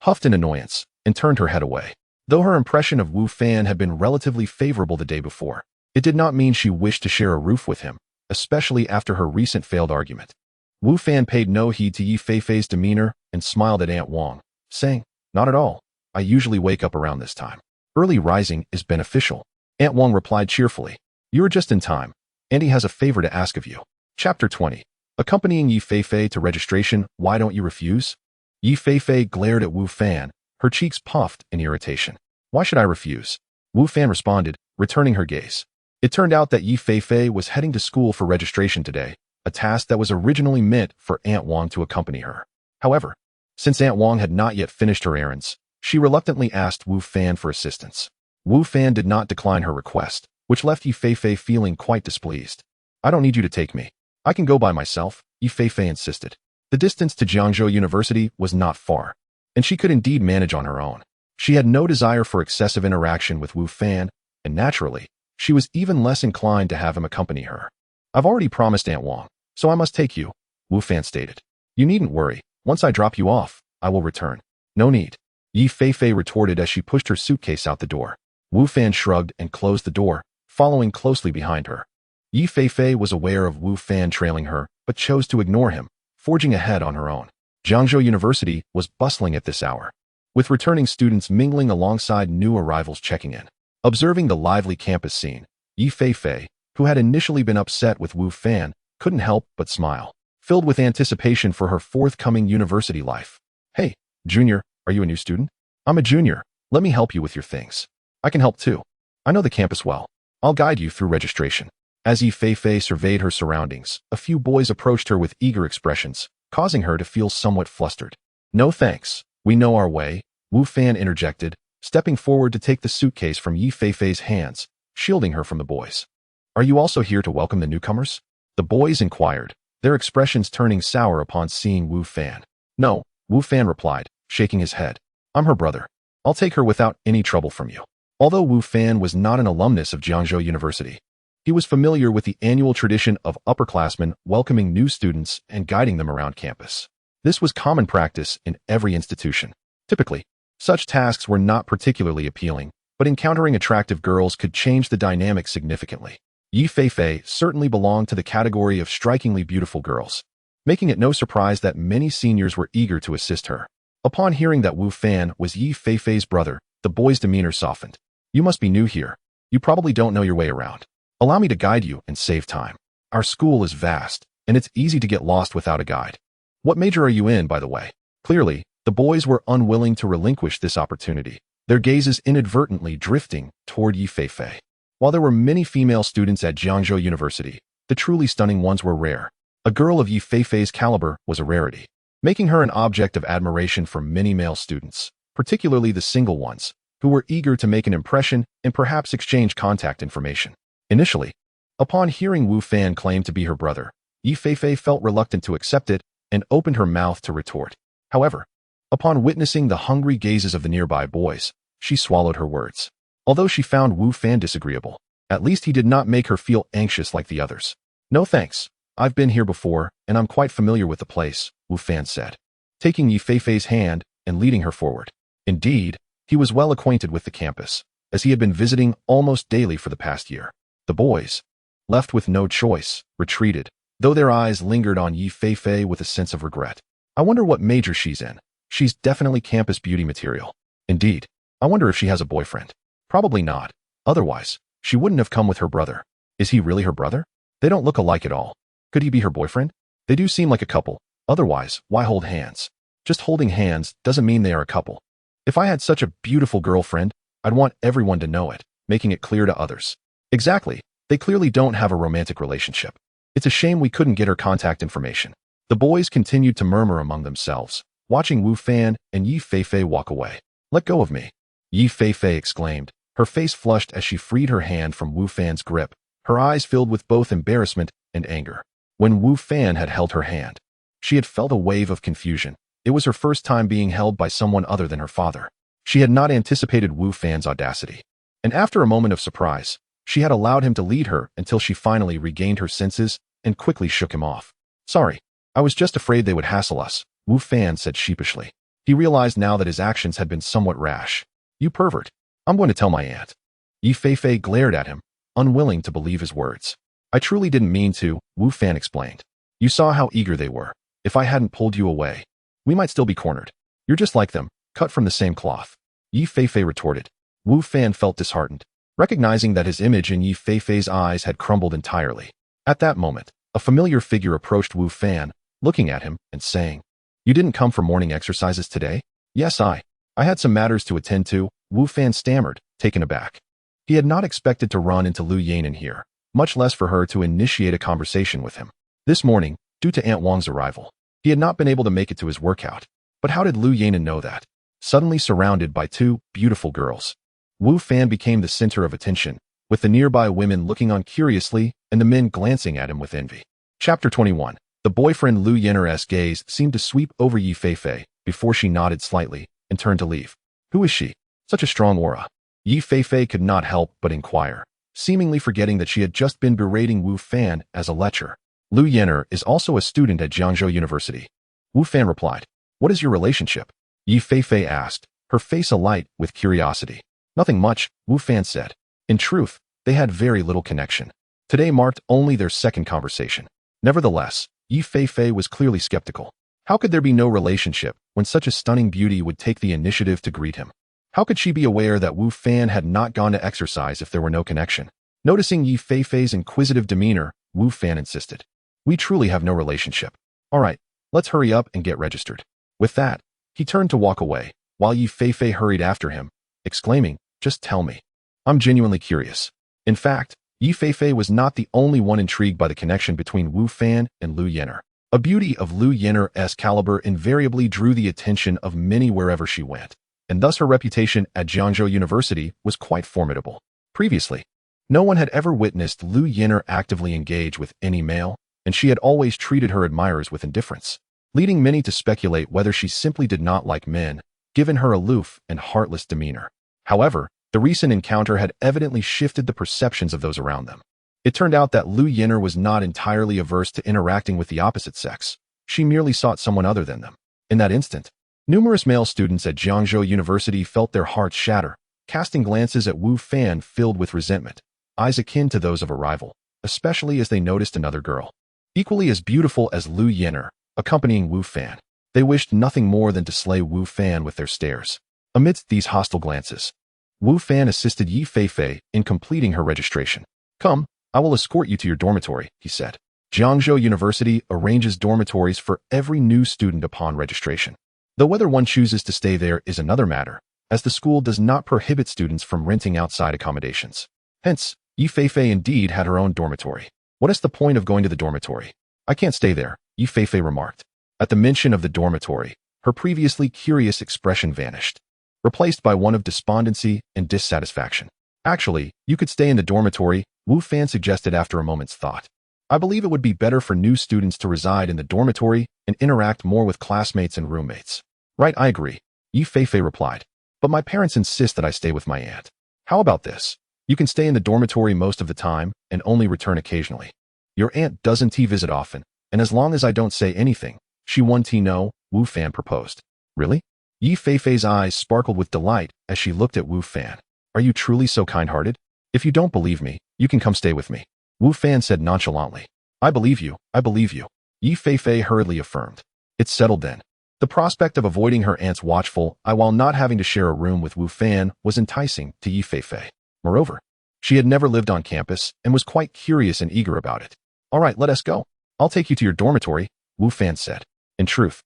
huffed in annoyance, and turned her head away. Though her impression of Wu Fan had been relatively favorable the day before, it did not mean she wished to share a roof with him, especially after her recent failed argument. Wu Fan paid no heed to Yi Feifei's demeanor and smiled at Aunt Wang, saying, "Not at all. I usually wake up around this time. Early rising is beneficial." Aunt Wang replied cheerfully. "You are just in time. Auntie has a favor to ask of you." Chapter 20. Accompanying Yi Feifei to registration, why don't you refuse? Yi Feifei glared at Wu Fan, her cheeks puffed in irritation. "Why should I refuse?" Wu Fan responded, returning her gaze. It turned out that Yi Feifei was heading to school for registration today, a task that was originally meant for Aunt Wang to accompany her. However, since Aunt Wang had not yet finished her errands, she reluctantly asked Wu Fan for assistance. Wu Fan did not decline her request, which left Yi Feifei feeling quite displeased. "I don't need you to take me. I can go by myself," Yi Feifei insisted. The distance to Jiangzhou University was not far, and she could indeed manage on her own. She had no desire for excessive interaction with Wu Fan, and naturally, She was even less inclined to have him accompany her. "I've already promised Aunt Wang, so I must take you," Wu Fan stated. "You needn't worry. Once I drop you off, I will return." "No need," Yi Feifei retorted as she pushed her suitcase out the door. Wu Fan shrugged and closed the door, following closely behind her. Yi Feifei was aware of Wu Fan trailing her, but chose to ignore him, forging ahead on her own. Jiangzhou University was bustling at this hour, with returning students mingling alongside new arrivals checking in. Observing the lively campus scene, Yi Feifei, who had initially been upset with Wu Fan, couldn't help but smile, filled with anticipation for her forthcoming university life. "Hey, junior, are you a new student?" "I'm a junior. Let me help you with your things." "I can help too. I know the campus well. I'll guide you through registration." As Yi Feifei surveyed her surroundings, a few boys approached her with eager expressions, causing her to feel somewhat flustered. "No thanks. We know our way," Wu Fan interjected, stepping forward to take the suitcase from Yi Feifei's hands, shielding her from the boys. "Are you also here to welcome the newcomers?" the boys inquired, their expressions turning sour upon seeing Wu Fan. "No," Wu Fan replied, shaking his head. "I'm her brother. I'll take her without any trouble from you." Although Wu Fan was not an alumnus of Jiangzhou University, he was familiar with the annual tradition of upperclassmen welcoming new students and guiding them around campus. This was common practice in every institution. Typically, such tasks were not particularly appealing, but encountering attractive girls could change the dynamic significantly. Yi Feifei certainly belonged to the category of strikingly beautiful girls, making it no surprise that many seniors were eager to assist her. Upon hearing that Wu Fan was Yi Feifei's brother, the boy's demeanor softened. "You must be new here. You probably don't know your way around. Allow me to guide you and save time. Our school is vast, and it's easy to get lost without a guide." "What major are you in, by the way?" Clearly, the boys were unwilling to relinquish this opportunity, their gazes inadvertently drifting toward Yi Feifei. While there were many female students at Jiangzhou University, the truly stunning ones were rare. A girl of Yi Feifei's caliber was a rarity, making her an object of admiration for many male students, particularly the single ones, who were eager to make an impression and perhaps exchange contact information. Initially, upon hearing Wu Fan claim to be her brother, Yi Feifei felt reluctant to accept it and opened her mouth to retort. However, upon witnessing the hungry gazes of the nearby boys, she swallowed her words. Although she found Wu Fan disagreeable, at least he did not make her feel anxious like the others. "No thanks. I've been here before, and I'm quite familiar with the place," Wu Fan said, taking Yi Feifei's hand and leading her forward. Indeed, he was well acquainted with the campus, as he had been visiting almost daily for the past year. The boys, left with no choice, retreated, though their eyes lingered on Yi Feifei with a sense of regret. "I wonder what major she's in. She's definitely campus beauty material. Indeed, I wonder if she has a boyfriend. Probably not. Otherwise, she wouldn't have come with her brother. Is he really her brother? They don't look alike at all. Could he be her boyfriend? They do seem like a couple. Otherwise, why hold hands? Just holding hands doesn't mean they are a couple. If I had such a beautiful girlfriend, I'd want everyone to know it, making it clear to others." Exactly. They clearly don't have a romantic relationship. It's a shame we couldn't get her contact information. The boys continued to murmur among themselves, watching Wu Fan and Yi Feifei walk away. "Let go of me," Yi Feifei exclaimed, her face flushed as she freed her hand from Wu Fan's grip, her eyes filled with both embarrassment and anger. When Wu Fan had held her hand, she had felt a wave of confusion. It was her first time being held by someone other than her father. She had not anticipated Wu Fan's audacity, and after a moment of surprise, she had allowed him to lead her until she finally regained her senses and quickly shook him off. "Sorry, I was just afraid they would hassle us," Wu Fan said sheepishly. He realized now that his actions had been somewhat rash. "You pervert. I'm going to tell my aunt." Yi Feifei glared at him, unwilling to believe his words. "I truly didn't mean to," Wu Fan explained. "You saw how eager they were. If I hadn't pulled you away, we might still be cornered. You're just like them, cut from the same cloth." Yi Feifei retorted. Wu Fan felt disheartened, recognizing that his image in Yi Feifei's eyes had crumbled entirely. At that moment, a familiar figure approached Wu Fan, looking at him and saying, "You didn't come for morning exercises today?" "Yes, I had some matters to attend to," Wu Fan stammered, taken aback. He had not expected to run into Lu Yanin here, much less for her to initiate a conversation with him. This morning, due to Aunt Wang's arrival, he had not been able to make it to his workout. But how did Lu Yanin know that? Suddenly surrounded by two beautiful girls, Wu Fan became the center of attention, with the nearby women looking on curiously and the men glancing at him with envy. Chapter 21. The boyfriend Lu Yaner's gaze seemed to sweep over Yi Feifei before she nodded slightly and turned to leave. "Who is she? Such a strong aura." Yi Feifei could not help but inquire, seemingly forgetting that she had just been berating Wu Fan as a lecher. Lu Yenner is also a student at Jiangzhou University. Wu Fan replied. What is your relationship? Yi Feifei asked, her face alight with curiosity. Nothing much, Wu Fan said. In truth, they had very little connection. Today marked only their second conversation. Nevertheless, Yi Feifei was clearly skeptical. How could there be no relationship when such a stunning beauty would take the initiative to greet him? How could she be aware that Wu Fan had not gone to exercise if there were no connection? Noticing Yi Feifei's inquisitive demeanor, Wu Fan insisted. We truly have no relationship. All right, let's hurry up and get registered. With that, he turned to walk away, while Yi Feifei hurried after him, exclaiming, just tell me. I'm genuinely curious. In fact, Yi Feifei was not the only one intrigued by the connection between Wu Fan and Lu Yenner. A beauty of Lu Yenner's caliber invariably drew the attention of many wherever she went, and thus her reputation at Jiangzhou University was quite formidable. Previously, no one had ever witnessed Lu Yenner actively engage with any male, and she had always treated her admirers with indifference, leading many to speculate whether she simply did not like men, given her aloof and heartless demeanor. However, the recent encounter had evidently shifted the perceptions of those around them. It turned out that Lu Yenner was not entirely averse to interacting with the opposite sex. She merely sought someone other than them. In that instant, numerous male students at Jiangzhou University felt their hearts shatter, casting glances at Wu Fan filled with resentment, eyes akin to those of a rival, especially as they noticed another girl, equally as beautiful as Lu Yenner, accompanying Wu Fan. They wished nothing more than to slay Wu Fan with their stares. Amidst these hostile glances, Wu Fan assisted Yi Feifei in completing her registration. Come, I will escort you to your dormitory, he said. Jiangzhou University arranges dormitories for every new student upon registration. Though whether one chooses to stay there is another matter, as the school does not prohibit students from renting outside accommodations. Hence, Yi Feifei indeed had her own dormitory. What is the point of going to the dormitory? I can't stay there, Yi Feifei remarked. At the mention of the dormitory, her previously curious expression vanished, replaced by one of despondency and dissatisfaction. Actually, you could stay in the dormitory, Wu Fan suggested after a moment's thought. I believe it would be better for new students to reside in the dormitory and interact more with classmates and roommates. Right, I agree, Yi Feifei replied. But my parents insist that I stay with my aunt. How about this? You can stay in the dormitory most of the time and only return occasionally. Your aunt doesn't visit often, and as long as I don't say anything, she won't know, Wu Fan proposed. Really? Yi Feifei's eyes sparkled with delight as she looked at Wu Fan. Are you truly so kind-hearted? If you don't believe me, you can come stay with me, Wu Fan said nonchalantly. I believe you, Yi Feifei hurriedly affirmed. It's settled then. The prospect of avoiding her aunt's watchful eye while not having to share a room with Wu Fan was enticing to Yi Feifei. Moreover, she had never lived on campus and was quite curious and eager about it. All right, let us go. I'll take you to your dormitory, Wu Fan said. In truth,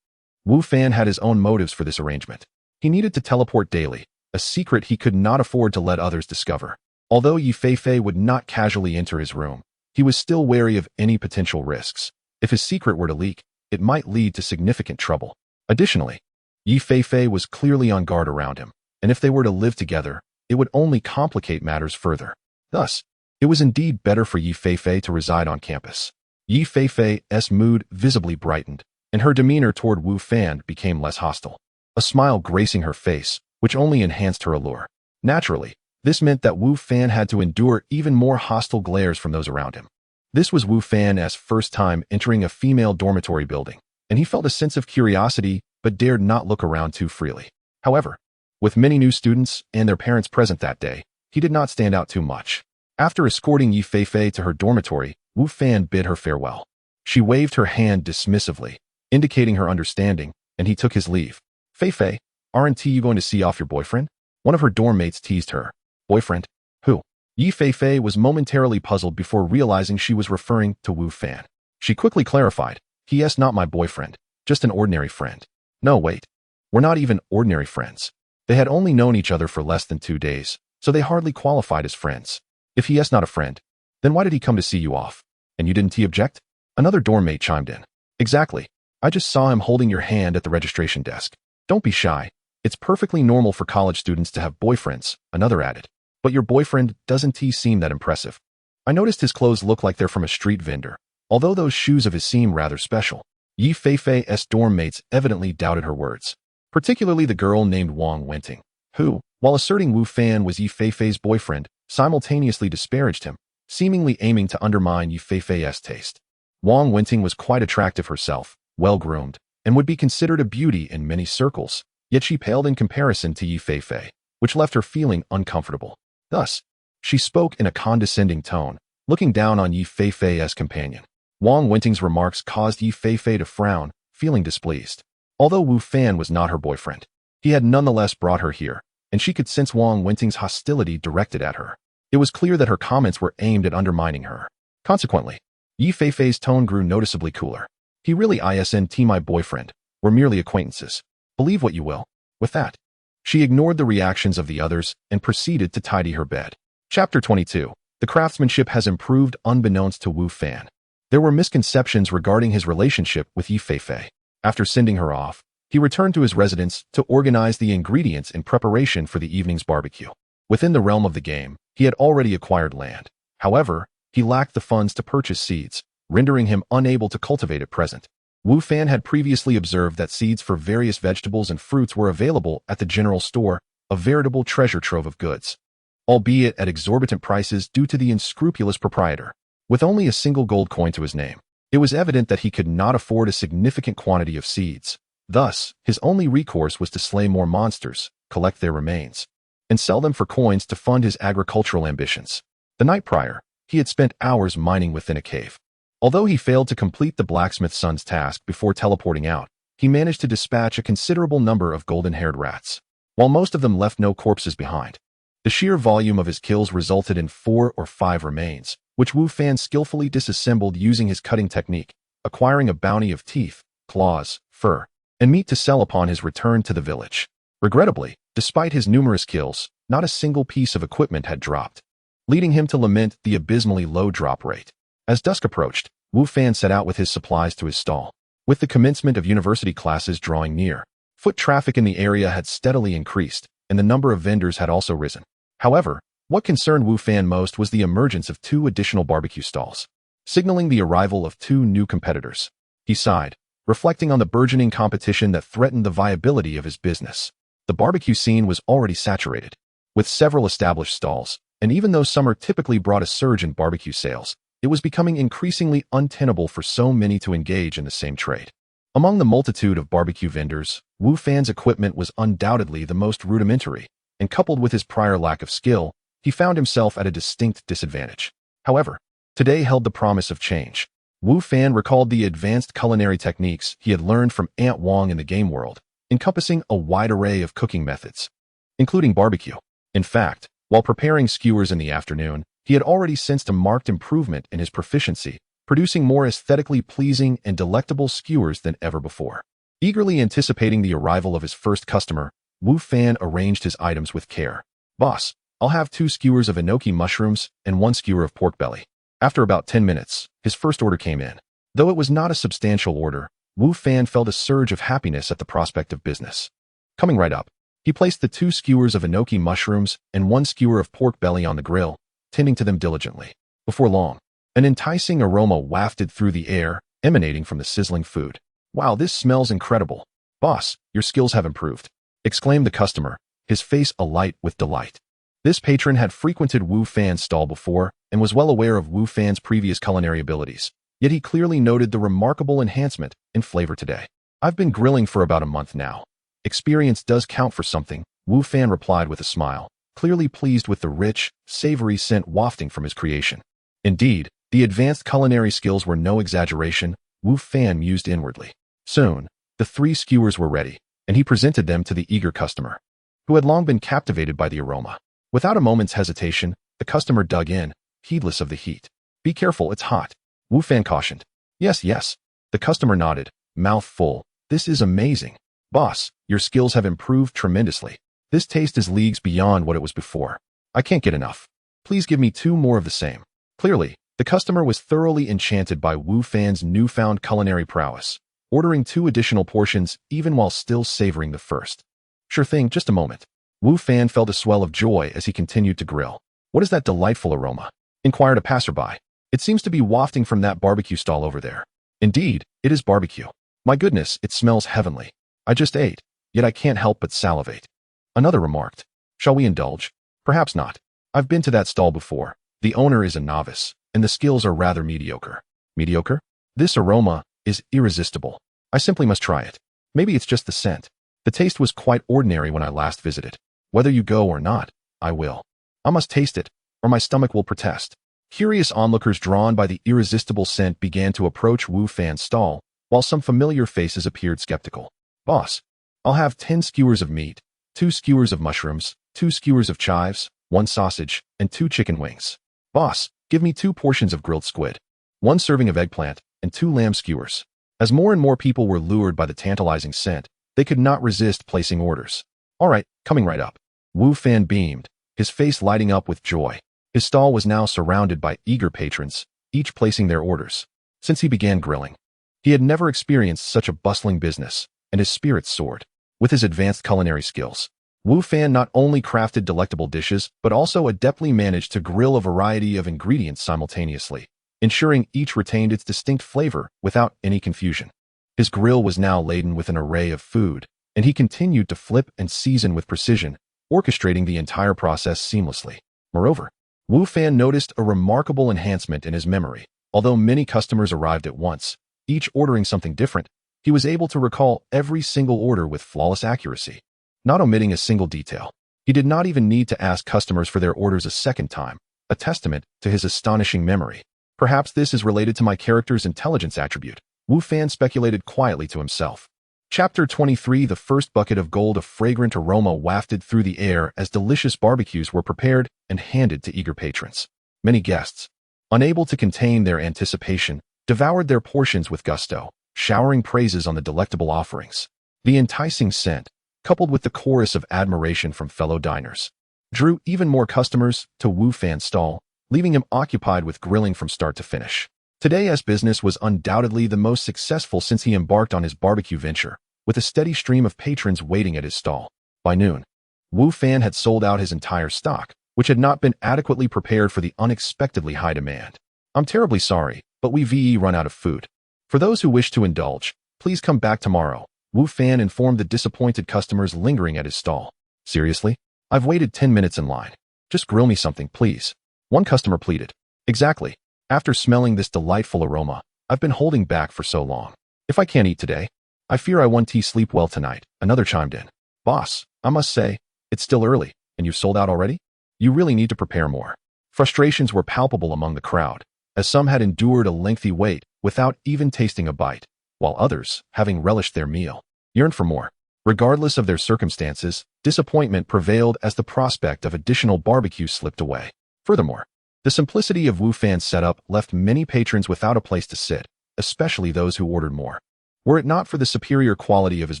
Wu Fan had his own motives for this arrangement. He needed to teleport daily, a secret he could not afford to let others discover. Although Yi Feifei would not casually enter his room, he was still wary of any potential risks. If his secret were to leak, it might lead to significant trouble. Additionally, Yi Feifei was clearly on guard around him, and if they were to live together, it would only complicate matters further. Thus, it was indeed better for Yi Feifei to reside on campus. Yi Feifei's mood visibly brightened, and her demeanor toward Wu Fan became less hostile, a smile gracing her face, which only enhanced her allure. Naturally, this meant that Wu Fan had to endure even more hostile glares from those around him. This was Wu Fan's first time entering a female dormitory building, and he felt a sense of curiosity but dared not look around too freely. However, with many new students and their parents present that day, he did not stand out too much. After escorting Yi Feifei to her dormitory, Wu Fan bid her farewell. She waved her hand dismissively, indicating her understanding, and he took his leave. Feifei, aren't you going to see off your boyfriend? One of her dorm mates teased her. Boyfriend? Who? Yi Feifei was momentarily puzzled before realizing she was referring to Wu Fan. She quickly clarified, He*s not my boyfriend, just an ordinary friend. No, wait. We're not even ordinary friends. They had only known each other for less than 2 days, so they hardly qualified as friends. If he's not a friend, then why did he come to see you off? And you didn't object? Another dorm mate chimed in. Exactly. I just saw him holding your hand at the registration desk. Don't be shy. It's perfectly normal for college students to have boyfriends, another added. But your boyfriend doesn't seem that impressive. I noticed his clothes look like they're from a street vendor, although those shoes of his seem rather special. Yi Feifei's dorm mates evidently doubted her words, particularly the girl named Wang Wenting, who, while asserting Wu Fan was Yi Feifei's boyfriend, simultaneously disparaged him, seemingly aiming to undermine Yi Feifei's taste. Wang Wenting was quite attractive herself, well-groomed, and would be considered a beauty in many circles, yet she paled in comparison to Yi Feifei, which left her feeling uncomfortable. Thus, she spoke in a condescending tone, looking down on Yi Feifei's companion. Wang Wenting's remarks caused Yi Feifei to frown, feeling displeased. Although Wu Fan was not her boyfriend, he had nonetheless brought her here, and she could sense Wang Wenting's hostility directed at her. It was clear that her comments were aimed at undermining her. Consequently, Yi Feifei's tone grew noticeably cooler. He really isn't my boyfriend. We're merely acquaintances. Believe what you will. With that, she ignored the reactions of the others and proceeded to tidy her bed. Chapter 22. The craftsmanship has improved unbeknownst to Wu Fan. There were misconceptions regarding his relationship with Yi Feifei. After sending her off, he returned to his residence to organize the ingredients in preparation for the evening's barbecue. Within the realm of the game, he had already acquired land. However, he lacked the funds to purchase seeds, rendering him unable to cultivate at present. Wu Fan had previously observed that seeds for various vegetables and fruits were available at the general store, a veritable treasure trove of goods, albeit at exorbitant prices due to the unscrupulous proprietor. With only a single gold coin to his name, it was evident that he could not afford a significant quantity of seeds. Thus, his only recourse was to slay more monsters, collect their remains, and sell them for coins to fund his agricultural ambitions. The night prior, he had spent hours mining within a cave. Although he failed to complete the blacksmith's son's task before teleporting out, he managed to dispatch a considerable number of golden-haired rats, while most of them left no corpses behind. The sheer volume of his kills resulted in 4 or 5 remains, which Wu Fan skillfully disassembled using his cutting technique, acquiring a bounty of teeth, claws, fur, and meat to sell upon his return to the village. Regrettably, despite his numerous kills, not a single piece of equipment had dropped, leading him to lament the abysmally low drop rate. As dusk approached, Wu Fan set out with his supplies to his stall. With the commencement of university classes drawing near, foot traffic in the area had steadily increased, and the number of vendors had also risen. However, what concerned Wu Fan most was the emergence of 2 additional barbecue stalls, signaling the arrival of 2 new competitors. He sighed, reflecting on the burgeoning competition that threatened the viability of his business. The barbecue scene was already saturated, with several established stalls, and even though summer typically brought a surge in barbecue sales, it was becoming increasingly untenable for so many to engage in the same trade. Among the multitude of barbecue vendors, Wu Fan's equipment was undoubtedly the most rudimentary, and coupled with his prior lack of skill, he found himself at a distinct disadvantage. However, today held the promise of change. Wu Fan recalled the advanced culinary techniques he had learned from Aunt Wong in the game world, encompassing a wide array of cooking methods, including barbecue. In fact, while preparing skewers in the afternoon, he had already sensed a marked improvement in his proficiency, producing more aesthetically pleasing and delectable skewers than ever before. Eagerly anticipating the arrival of his first customer, Wu Fan arranged his items with care. "Boss, I'll have 2 skewers of enoki mushrooms and 1 skewer of pork belly." After about 10 minutes, his first order came in. Though it was not a substantial order, Wu Fan felt a surge of happiness at the prospect of business. Coming right up, he placed the 2 skewers of enoki mushrooms and 1 skewer of pork belly on the grill, tending to them diligently. Before long, an enticing aroma wafted through the air, emanating from the sizzling food. "Wow, this smells incredible. Boss, your skills have improved," exclaimed the customer, his face alight with delight. This patron had frequented Wu Fan's stall before and was well aware of Wu Fan's previous culinary abilities, yet he clearly noted the remarkable enhancement in flavor today. "I've been grilling for about a month now. Experience does count for something," Wu Fan replied with a smile, clearly pleased with the rich, savory scent wafting from his creation. Indeed, the advanced culinary skills were no exaggeration, Wu Fan mused inwardly. Soon, the 3 skewers were ready, and he presented them to the eager customer, who had long been captivated by the aroma. Without a moment's hesitation, the customer dug in, heedless of the heat. "Be careful, it's hot," Wu Fan cautioned. Yes, yes. The customer nodded, mouth full. "This is amazing. Boss, your skills have improved tremendously. This taste is leagues beyond what it was before. I can't get enough. Please give me 2 more of the same." Clearly, the customer was thoroughly enchanted by Wu Fan's newfound culinary prowess, ordering 2 additional portions even while still savoring the first. "Sure thing, just a moment." Wu Fan felt a swell of joy as he continued to grill. "What is that delightful aroma?" inquired a passerby. "It seems to be wafting from that barbecue stall over there." "Indeed, it is barbecue. My goodness, it smells heavenly. I just ate, yet I can't help but salivate." Another remarked. "Shall we indulge?" "Perhaps not." I've been to that stall before. The owner is a novice, and the skills are rather mediocre. Mediocre? This aroma is irresistible. I simply must try it. Maybe it's just the scent. The taste was quite ordinary when I last visited. Whether you go or not, I will. I must taste it, or my stomach will protest. Curious onlookers drawn by the irresistible scent began to approach Wu Fan's stall, while some familiar faces appeared skeptical. Boss, I'll have 10 skewers of meat, 2 skewers of mushrooms, 2 skewers of chives, 1 sausage, and 2 chicken wings. Boss, give me 2 portions of grilled squid, 1 serving of eggplant, and 2 lamb skewers. As more and more people were lured by the tantalizing scent, they could not resist placing orders. All right, coming right up. Wu Fan beamed, his face lighting up with joy. His stall was now surrounded by eager patrons, each placing their orders. Since he began grilling, he had never experienced such a bustling business, and his spirits soared. With his advanced culinary skills, Wu Fan not only crafted delectable dishes, but also adeptly managed to grill a variety of ingredients simultaneously, ensuring each retained its distinct flavor without any confusion. His grill was now laden with an array of food, and he continued to flip and season with precision, orchestrating the entire process seamlessly. Moreover, Wu Fan noticed a remarkable enhancement in his memory. Although many customers arrived at once, each ordering something different, he was able to recall every single order with flawless accuracy, not omitting a single detail. He did not even need to ask customers for their orders a second time, a testament to his astonishing memory. Perhaps this is related to my character's intelligence attribute, Wu Fan speculated quietly to himself. Chapter 23. The first bucket of gold. A fragrant aroma wafted through the air as delicious barbecues were prepared and handed to eager patrons. Many guests, unable to contain their anticipation, devoured their portions with gusto, showering praises on the delectable offerings. The enticing scent, coupled with the chorus of admiration from fellow diners, drew even more customers to Wu Fan's stall, leaving him occupied with grilling from start to finish. Today's business was undoubtedly the most successful since he embarked on his barbecue venture, with a steady stream of patrons waiting at his stall. By noon, Wu Fan had sold out his entire stock, which had not been adequately prepared for the unexpectedly high demand. I'm terribly sorry, but we've run out of food. For those who wish to indulge, please come back tomorrow, Wu Fan informed the disappointed customers lingering at his stall. Seriously? I've waited 10 minutes in line. Just grill me something, please. One customer pleaded. Exactly. After smelling this delightful aroma, I've been holding back for so long. If I can't eat today, I fear I won't sleep well tonight, another chimed in. Boss, I must say, it's still early, and you've sold out already? You really need to prepare more. Frustrations were palpable among the crowd, as some had endured a lengthy wait without even tasting a bite, while others, having relished their meal, yearned for more. Regardless of their circumstances, disappointment prevailed as the prospect of additional barbecue slipped away. Furthermore, the simplicity of Wu Fan's setup left many patrons without a place to sit, especially those who ordered more. Were it not for the superior quality of his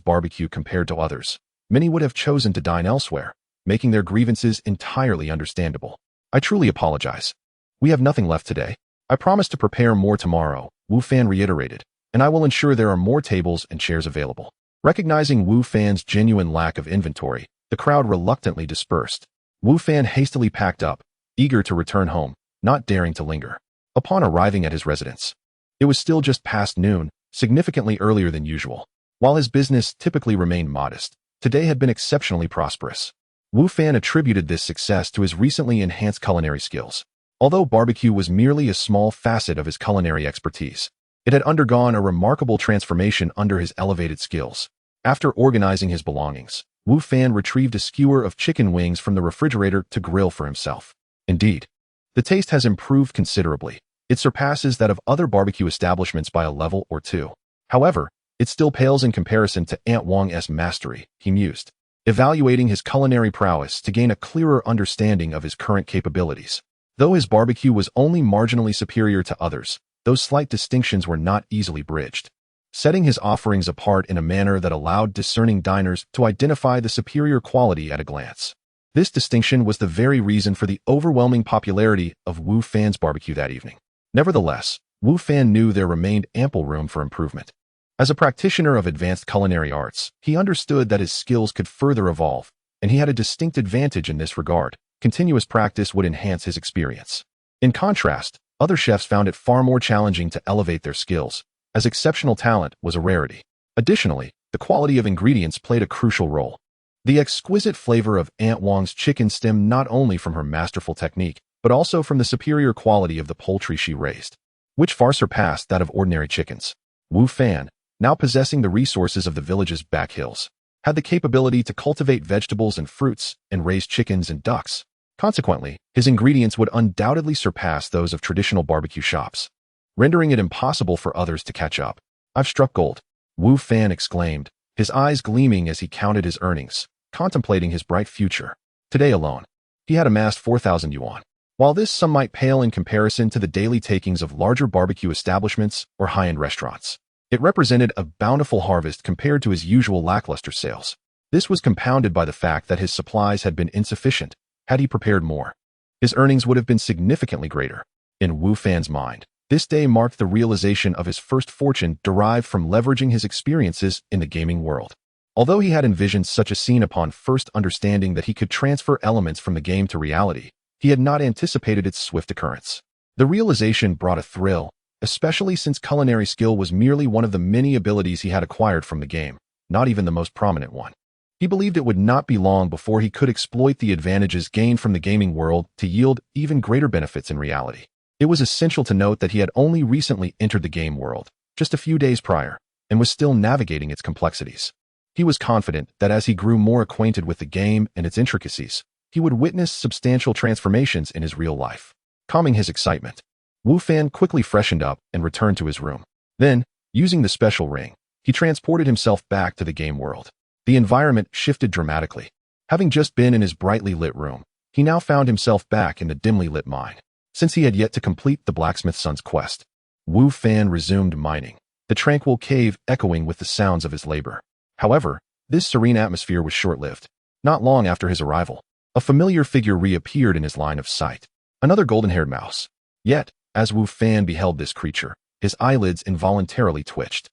barbecue compared to others, many would have chosen to dine elsewhere, making their grievances entirely understandable. I truly apologize. We have nothing left today. I promise to prepare more tomorrow, Wu Fan reiterated, and I will ensure there are more tables and chairs available. Recognizing Wu Fan's genuine lack of inventory, the crowd reluctantly dispersed. Wu Fan hastily packed up, eager to return home, not daring to linger. Upon arriving at his residence, it was still just past noon, significantly earlier than usual. While his business typically remained modest, today had been exceptionally prosperous. Wu Fan attributed this success to his recently enhanced culinary skills. Although barbecue was merely a small facet of his culinary expertise, it had undergone a remarkable transformation under his elevated skills. After organizing his belongings, Wu Fan retrieved a skewer of chicken wings from the refrigerator to grill for himself. Indeed, the taste has improved considerably. It surpasses that of other barbecue establishments by a level or two. However, it still pales in comparison to Aunt Wong's mastery, he mused, evaluating his culinary prowess to gain a clearer understanding of his current capabilities. Though his barbecue was only marginally superior to others, those slight distinctions were not easily bridged, setting his offerings apart in a manner that allowed discerning diners to identify the superior quality at a glance. This distinction was the very reason for the overwhelming popularity of Wu Fan's barbecue that evening. Nevertheless, Wu Fan knew there remained ample room for improvement. As a practitioner of advanced culinary arts, he understood that his skills could further evolve, and he had a distinct advantage in this regard. Continuous practice would enhance his experience. In contrast, other chefs found it far more challenging to elevate their skills, as exceptional talent was a rarity. Additionally, the quality of ingredients played a crucial role. The exquisite flavor of Aunt Wong's chicken stemmed not only from her masterful technique, but also from the superior quality of the poultry she raised, which far surpassed that of ordinary chickens. Wu Fan, now possessing the resources of the village's back hills, had the capability to cultivate vegetables and fruits and raise chickens and ducks. Consequently, his ingredients would undoubtedly surpass those of traditional barbecue shops, rendering it impossible for others to catch up. "I've struck gold," Wu Fan exclaimed, his eyes gleaming as he counted his earnings, contemplating his bright future. Today alone, he had amassed 4,000 yuan. While this sum might pale in comparison to the daily takings of larger barbecue establishments or high-end restaurants, it represented a bountiful harvest compared to his usual lackluster sales. This was compounded by the fact that his supplies had been insufficient. Had he prepared more, his earnings would have been significantly greater. In Wu Fan's mind, this day marked the realization of his first fortune derived from leveraging his experiences in the gaming world. Although he had envisioned such a scene upon first understanding that he could transfer elements from the game to reality, he had not anticipated its swift occurrence. The realization brought a thrill, especially since culinary skill was merely one of the many abilities he had acquired from the game, not even the most prominent one. He believed it would not be long before he could exploit the advantages gained from the gaming world to yield even greater benefits in reality. It was essential to note that he had only recently entered the game world, just a few days prior, and was still navigating its complexities. He was confident that as he grew more acquainted with the game and its intricacies, he would witness substantial transformations in his real life. Calming his excitement, Wu Fan quickly freshened up and returned to his room. Then, using the special ring, he transported himself back to the game world. The environment shifted dramatically. Having just been in his brightly lit room, he now found himself back in the dimly lit mine. Since he had yet to complete the blacksmith's son's quest, Wu Fan resumed mining, the tranquil cave echoing with the sounds of his labor. However, this serene atmosphere was short-lived. Not long after his arrival, a familiar figure reappeared in his line of sight. Another golden-haired mouse. Yet, as Wu Fan beheld this creature, his eyelids involuntarily twitched.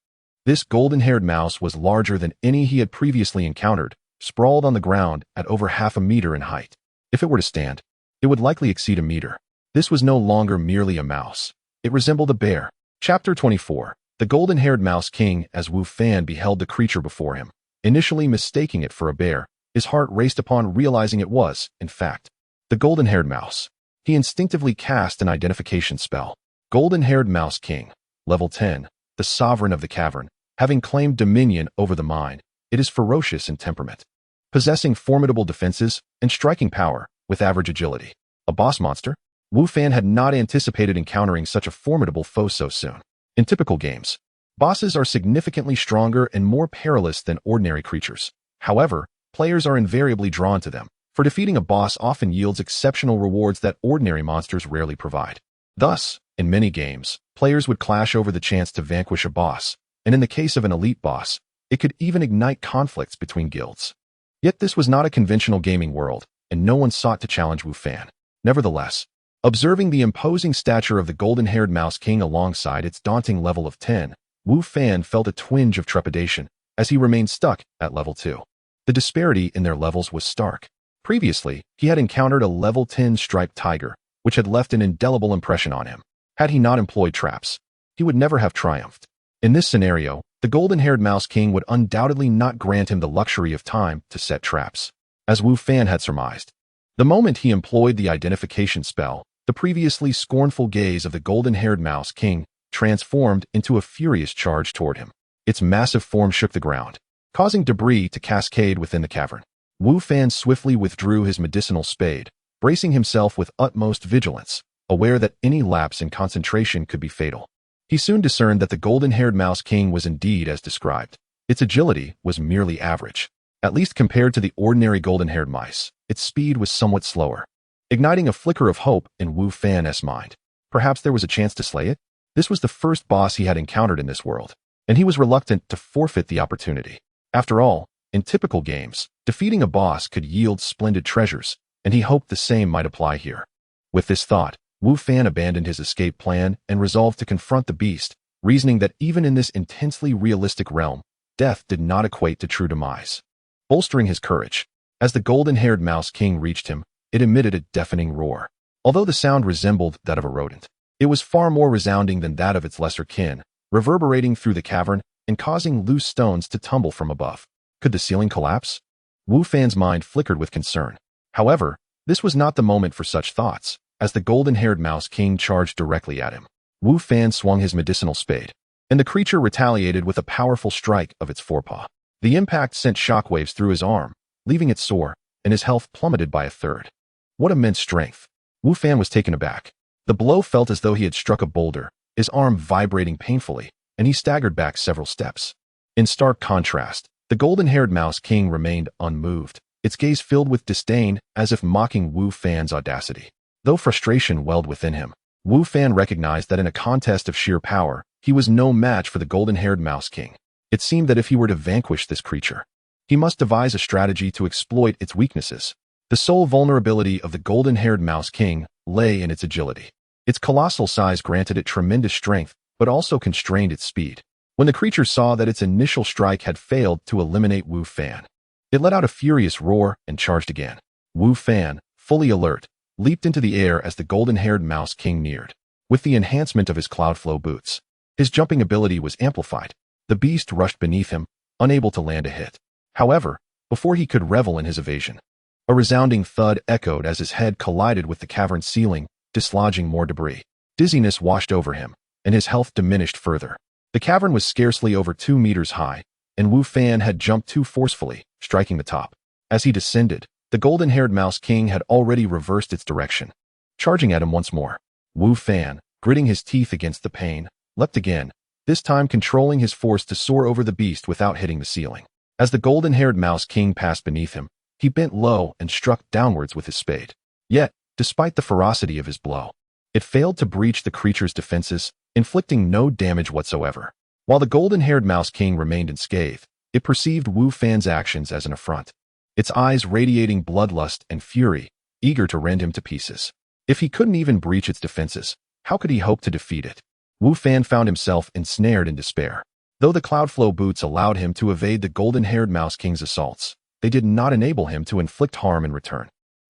This golden-haired mouse was larger than any he had previously encountered, sprawled on the ground at over half a meter in height. If it were to stand, it would likely exceed a meter. This was no longer merely a mouse. It resembled a bear. Chapter 24. The Golden-Haired Mouse King. As Wu Fan beheld the creature before him, initially mistaking it for a bear, his heart raced upon realizing it was, in fact, the golden-haired mouse. He instinctively cast an identification spell. Golden-Haired Mouse King. Level 10. The Sovereign of the Cavern. Having claimed dominion over the mine, it is ferocious in temperament, possessing formidable defenses and striking power with average agility. A boss monster? Wu Fan had not anticipated encountering such a formidable foe so soon. In typical games, bosses are significantly stronger and more perilous than ordinary creatures. However, players are invariably drawn to them, for defeating a boss often yields exceptional rewards that ordinary monsters rarely provide. Thus, in many games, players would clash over the chance to vanquish a boss, and in the case of an elite boss, it could even ignite conflicts between guilds. Yet this was not a conventional gaming world, and no one sought to challenge Wu Fan. Nevertheless, observing the imposing stature of the golden-haired Mouse King alongside its daunting level of 10, Wu Fan felt a twinge of trepidation as he remained stuck at level 2. The disparity in their levels was stark. Previously, he had encountered a level 10 striped tiger, which had left an indelible impression on him. Had he not employed traps, he would never have triumphed. In this scenario, the golden-haired Mouse King would undoubtedly not grant him the luxury of time to set traps. As Wu Fan had surmised, the moment he employed the identification spell, the previously scornful gaze of the golden-haired Mouse King transformed into a furious charge toward him. Its massive form shook the ground, causing debris to cascade within the cavern. Wu Fan swiftly withdrew his medicinal spade, bracing himself with utmost vigilance, aware that any lapse in concentration could be fatal. He soon discerned that the golden-haired Mouse King was indeed as described. Its agility was merely average. At least compared to the ordinary golden-haired mice, its speed was somewhat slower, igniting a flicker of hope in Wu Fan's mind. Perhaps there was a chance to slay it? This was the first boss he had encountered in this world, and he was reluctant to forfeit the opportunity. After all, in typical games, defeating a boss could yield splendid treasures, and he hoped the same might apply here. With this thought, Wu Fan abandoned his escape plan and resolved to confront the beast, reasoning that even in this intensely realistic realm, death did not equate to true demise. Bolstering his courage, as the golden-haired Mouse King reached him, it emitted a deafening roar. Although the sound resembled that of a rodent, it was far more resounding than that of its lesser kin, reverberating through the cavern and causing loose stones to tumble from above. Could the ceiling collapse? Wu Fan's mind flickered with concern. However, this was not the moment for such thoughts, as the golden-haired Mouse King charged directly at him. Wu Fan swung his medicinal spade, and the creature retaliated with a powerful strike of its forepaw. The impact sent shockwaves through his arm, leaving it sore, and his health plummeted by a third. What immense strength! Wu Fan was taken aback. The blow felt as though he had struck a boulder, his arm vibrating painfully, and he staggered back several steps. In stark contrast, the golden-haired Mouse King remained unmoved, its gaze filled with disdain as if mocking Wu Fan's audacity. Though frustration welled within him, Wu Fan recognized that in a contest of sheer power, he was no match for the golden-haired Mouse King. It seemed that if he were to vanquish this creature, he must devise a strategy to exploit its weaknesses. The sole vulnerability of the golden-haired Mouse King lay in its agility. Its colossal size granted it tremendous strength, but also constrained its speed. When the creature saw that its initial strike had failed to eliminate Wu Fan, it let out a furious roar and charged again. Wu Fan, fully alert, leaped into the air as the golden-haired Mouse King neared. With the enhancement of his Cloudflow boots, his jumping ability was amplified. The beast rushed beneath him, unable to land a hit. However, before he could revel in his evasion, a resounding thud echoed as his head collided with the cavern ceiling, dislodging more debris. Dizziness washed over him, and his health diminished further. The cavern was scarcely over 2 meters high, and Wu Fan had jumped too forcefully, striking the top. As he descended, the golden-haired Mouse King had already reversed its direction, charging at him once more. Wu Fan, gritting his teeth against the pain, leapt again, this time controlling his force to soar over the beast without hitting the ceiling. As the golden-haired Mouse King passed beneath him, he bent low and struck downwards with his spade. Yet, despite the ferocity of his blow, it failed to breach the creature's defenses, inflicting no damage whatsoever. While the golden-haired Mouse King remained unscathed, it perceived Wu Fan's actions as an affront, its eyes radiating bloodlust and fury, eager to rend him to pieces. If he couldn't even breach its defenses, how could he hope to defeat it? Wu Fan found himself ensnared in despair. Though the Cloudflow boots allowed him to evade the golden-haired Mouse King's assaults, they did not enable him to inflict harm in return.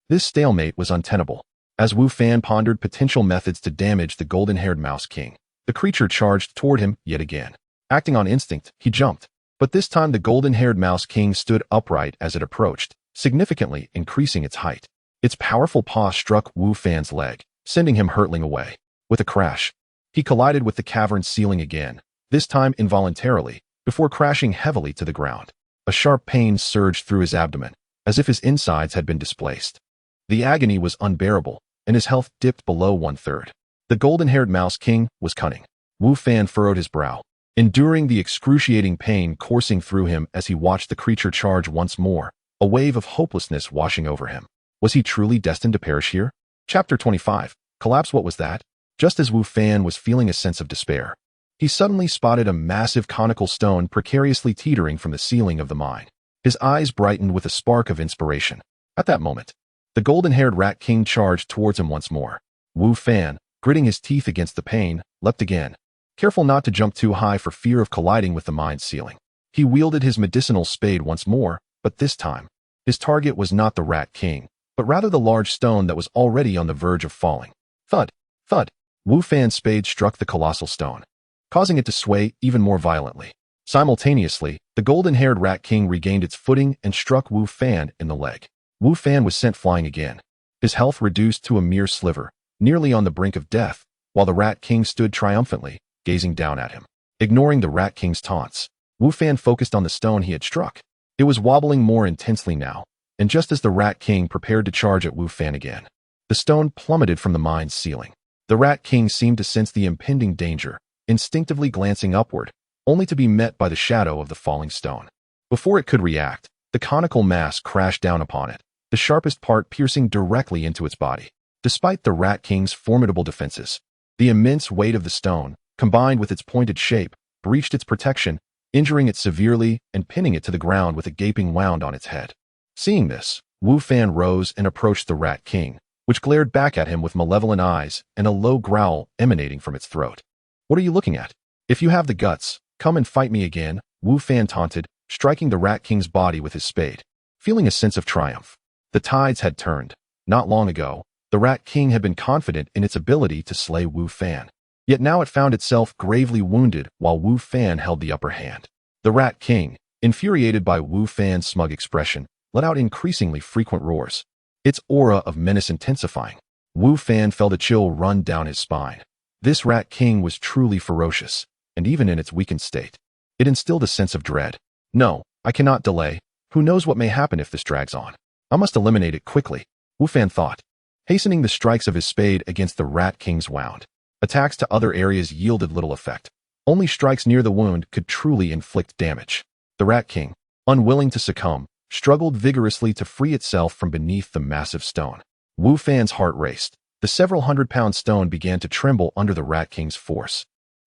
This stalemate was untenable. As Wu Fan pondered potential methods to damage the golden-haired Mouse King, the creature charged toward him yet again. Acting on instinct, he jumped. But this time the golden-haired Mouse King stood upright as it approached, significantly increasing its height. Its powerful paw struck Wu Fan's leg, sending him hurtling away. With a crash, he collided with the cavern's ceiling again, this time involuntarily, before crashing heavily to the ground. A sharp pain surged through his abdomen, as if his insides had been displaced. The agony was unbearable, and his health dipped below 1/3. The golden-haired Mouse King was cunning. Wu Fan furrowed his brow, enduring the excruciating pain coursing through him as he watched the creature charge once more, a wave of hopelessness washing over him. Was he truly destined to perish here? Chapter 25. Collapse. What was that? Just as Wu Fan was feeling a sense of despair, he suddenly spotted a massive conical stone precariously teetering from the ceiling of the mine. His eyes brightened with a spark of inspiration. At that moment, the golden-haired Rat King charged towards him once more. Wu Fan, gritting his teeth against the pain, leapt again, careful not to jump too high for fear of colliding with the mine's ceiling. He wielded his medicinal spade once more, but this time, his target was not the Rat King, but rather the large stone that was already on the verge of falling. Thud! Thud! Wu Fan's spade struck the colossal stone, causing it to sway even more violently. Simultaneously, the golden-haired Rat King regained its footing and struck Wu Fan in the leg. Wu Fan was sent flying again, his health reduced to a mere sliver, nearly on the brink of death, while the Rat King stood triumphantly, gazing down at him. Ignoring the Rat King's taunts, Wu Fan focused on the stone he had struck. It was wobbling more intensely now, and just as the Rat King prepared to charge at Wu Fan again, the stone plummeted from the mine's ceiling. The Rat King seemed to sense the impending danger, instinctively glancing upward, only to be met by the shadow of the falling stone. Before it could react, the conical mass crashed down upon it, the sharpest part piercing directly into its body. Despite the Rat King's formidable defenses, the immense weight of the stone, combined with its pointed shape, breached its protection, injuring it severely and pinning it to the ground with a gaping wound on its head. Seeing this, Wu Fan rose and approached the Rat King, which glared back at him with malevolent eyes and a low growl emanating from its throat. "What are you looking at? If you have the guts, come and fight me again," Wu Fan taunted, striking the Rat King's body with his spade. Feeling a sense of triumph, the tides had turned. Not long ago, the Rat King had been confident in its ability to slay Wu Fan. Yet now it found itself gravely wounded while Wu Fan held the upper hand. The Rat King, infuriated by Wu Fan's smug expression, let out increasingly frequent roars, its aura of menace intensifying. Wu Fan felt a chill run down his spine. This Rat King was truly ferocious, and even in its weakened state, it instilled a sense of dread. No, I cannot delay. Who knows what may happen if this drags on? I must eliminate it quickly, Wu Fan thought, hastening the strikes of his spade against the Rat King's wound. Attacks to other areas yielded little effect. Only strikes near the wound could truly inflict damage. The Rat King, unwilling to succumb, struggled vigorously to free itself from beneath the massive stone. Wu Fan's heart raced. The several hundred-pound stone began to tremble under the Rat King's force,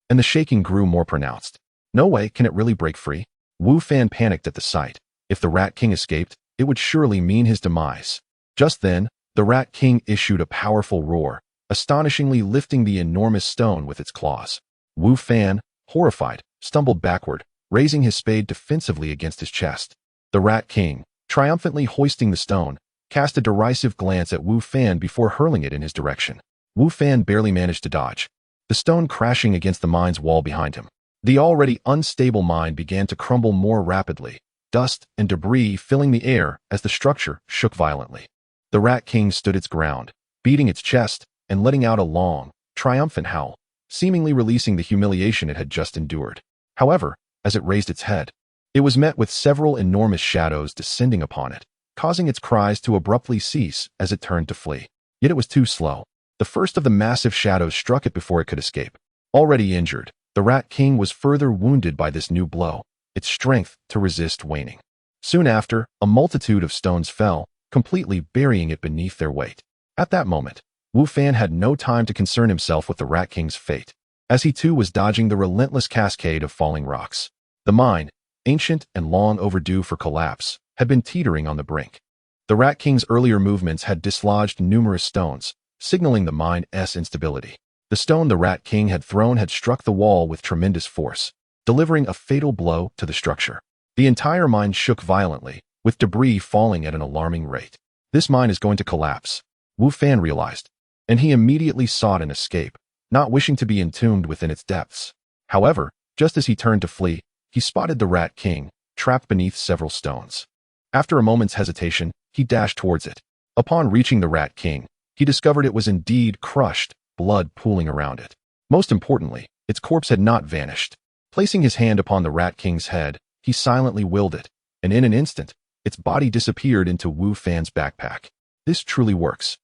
and the shaking grew more pronounced. No way can it really break free? Wu Fan panicked at the sight. If the Rat King escaped, it would surely mean his demise. Just then, the Rat King issued a powerful roar, astonishingly lifting the enormous stone with its claws. Wu Fan, horrified, stumbled backward, raising his spade defensively against his chest. The Rat King, triumphantly hoisting the stone, cast a derisive glance at Wu Fan before hurling it in his direction. Wu Fan barely managed to dodge, the stone crashing against the mine's wall behind him. The already unstable mine began to crumble more rapidly, dust and debris filling the air as the structure shook violently. The Rat King stood its ground, beating its chest and letting out a long, triumphant howl, seemingly releasing the humiliation it had just endured. However, as it raised its head, it was met with several enormous shadows descending upon it, causing its cries to abruptly cease as it turned to flee. Yet it was too slow. The first of the massive shadows struck it before it could escape. Already injured, the Rat King was further wounded by this new blow, its strength to resist waning. Soon after, a multitude of stones fell, completely burying it beneath their weight. At that moment, Wu Fan had no time to concern himself with the Rat King's fate, as he too was dodging the relentless cascade of falling rocks. The mine, ancient and long overdue for collapse, had been teetering on the brink. The Rat King's earlier movements had dislodged numerous stones, signaling the mine's instability. The stone the Rat King had thrown had struck the wall with tremendous force, delivering a fatal blow to the structure. The entire mine shook violently, with debris falling at an alarming rate. This mine is going to collapse, Wu Fan realized, and he immediately sought an escape, not wishing to be entombed within its depths. However, just as he turned to flee, he spotted the Rat King, trapped beneath several stones. After a moment's hesitation, he dashed towards it. Upon reaching the Rat King, he discovered it was indeed crushed, blood pooling around it. Most importantly, its corpse had not vanished. Placing his hand upon the Rat King's head, he silently willed it, and in an instant, its body disappeared into Wu Fan's backpack. This truly works.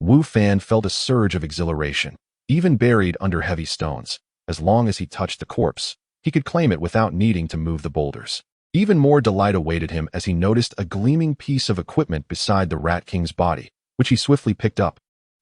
Wu Fan felt a surge of exhilaration. Even buried under heavy stones, as long as he touched the corpse, he could claim it without needing to move the boulders. Even more delight awaited him as he noticed a gleaming piece of equipment beside the Rat King's body, which he swiftly picked up.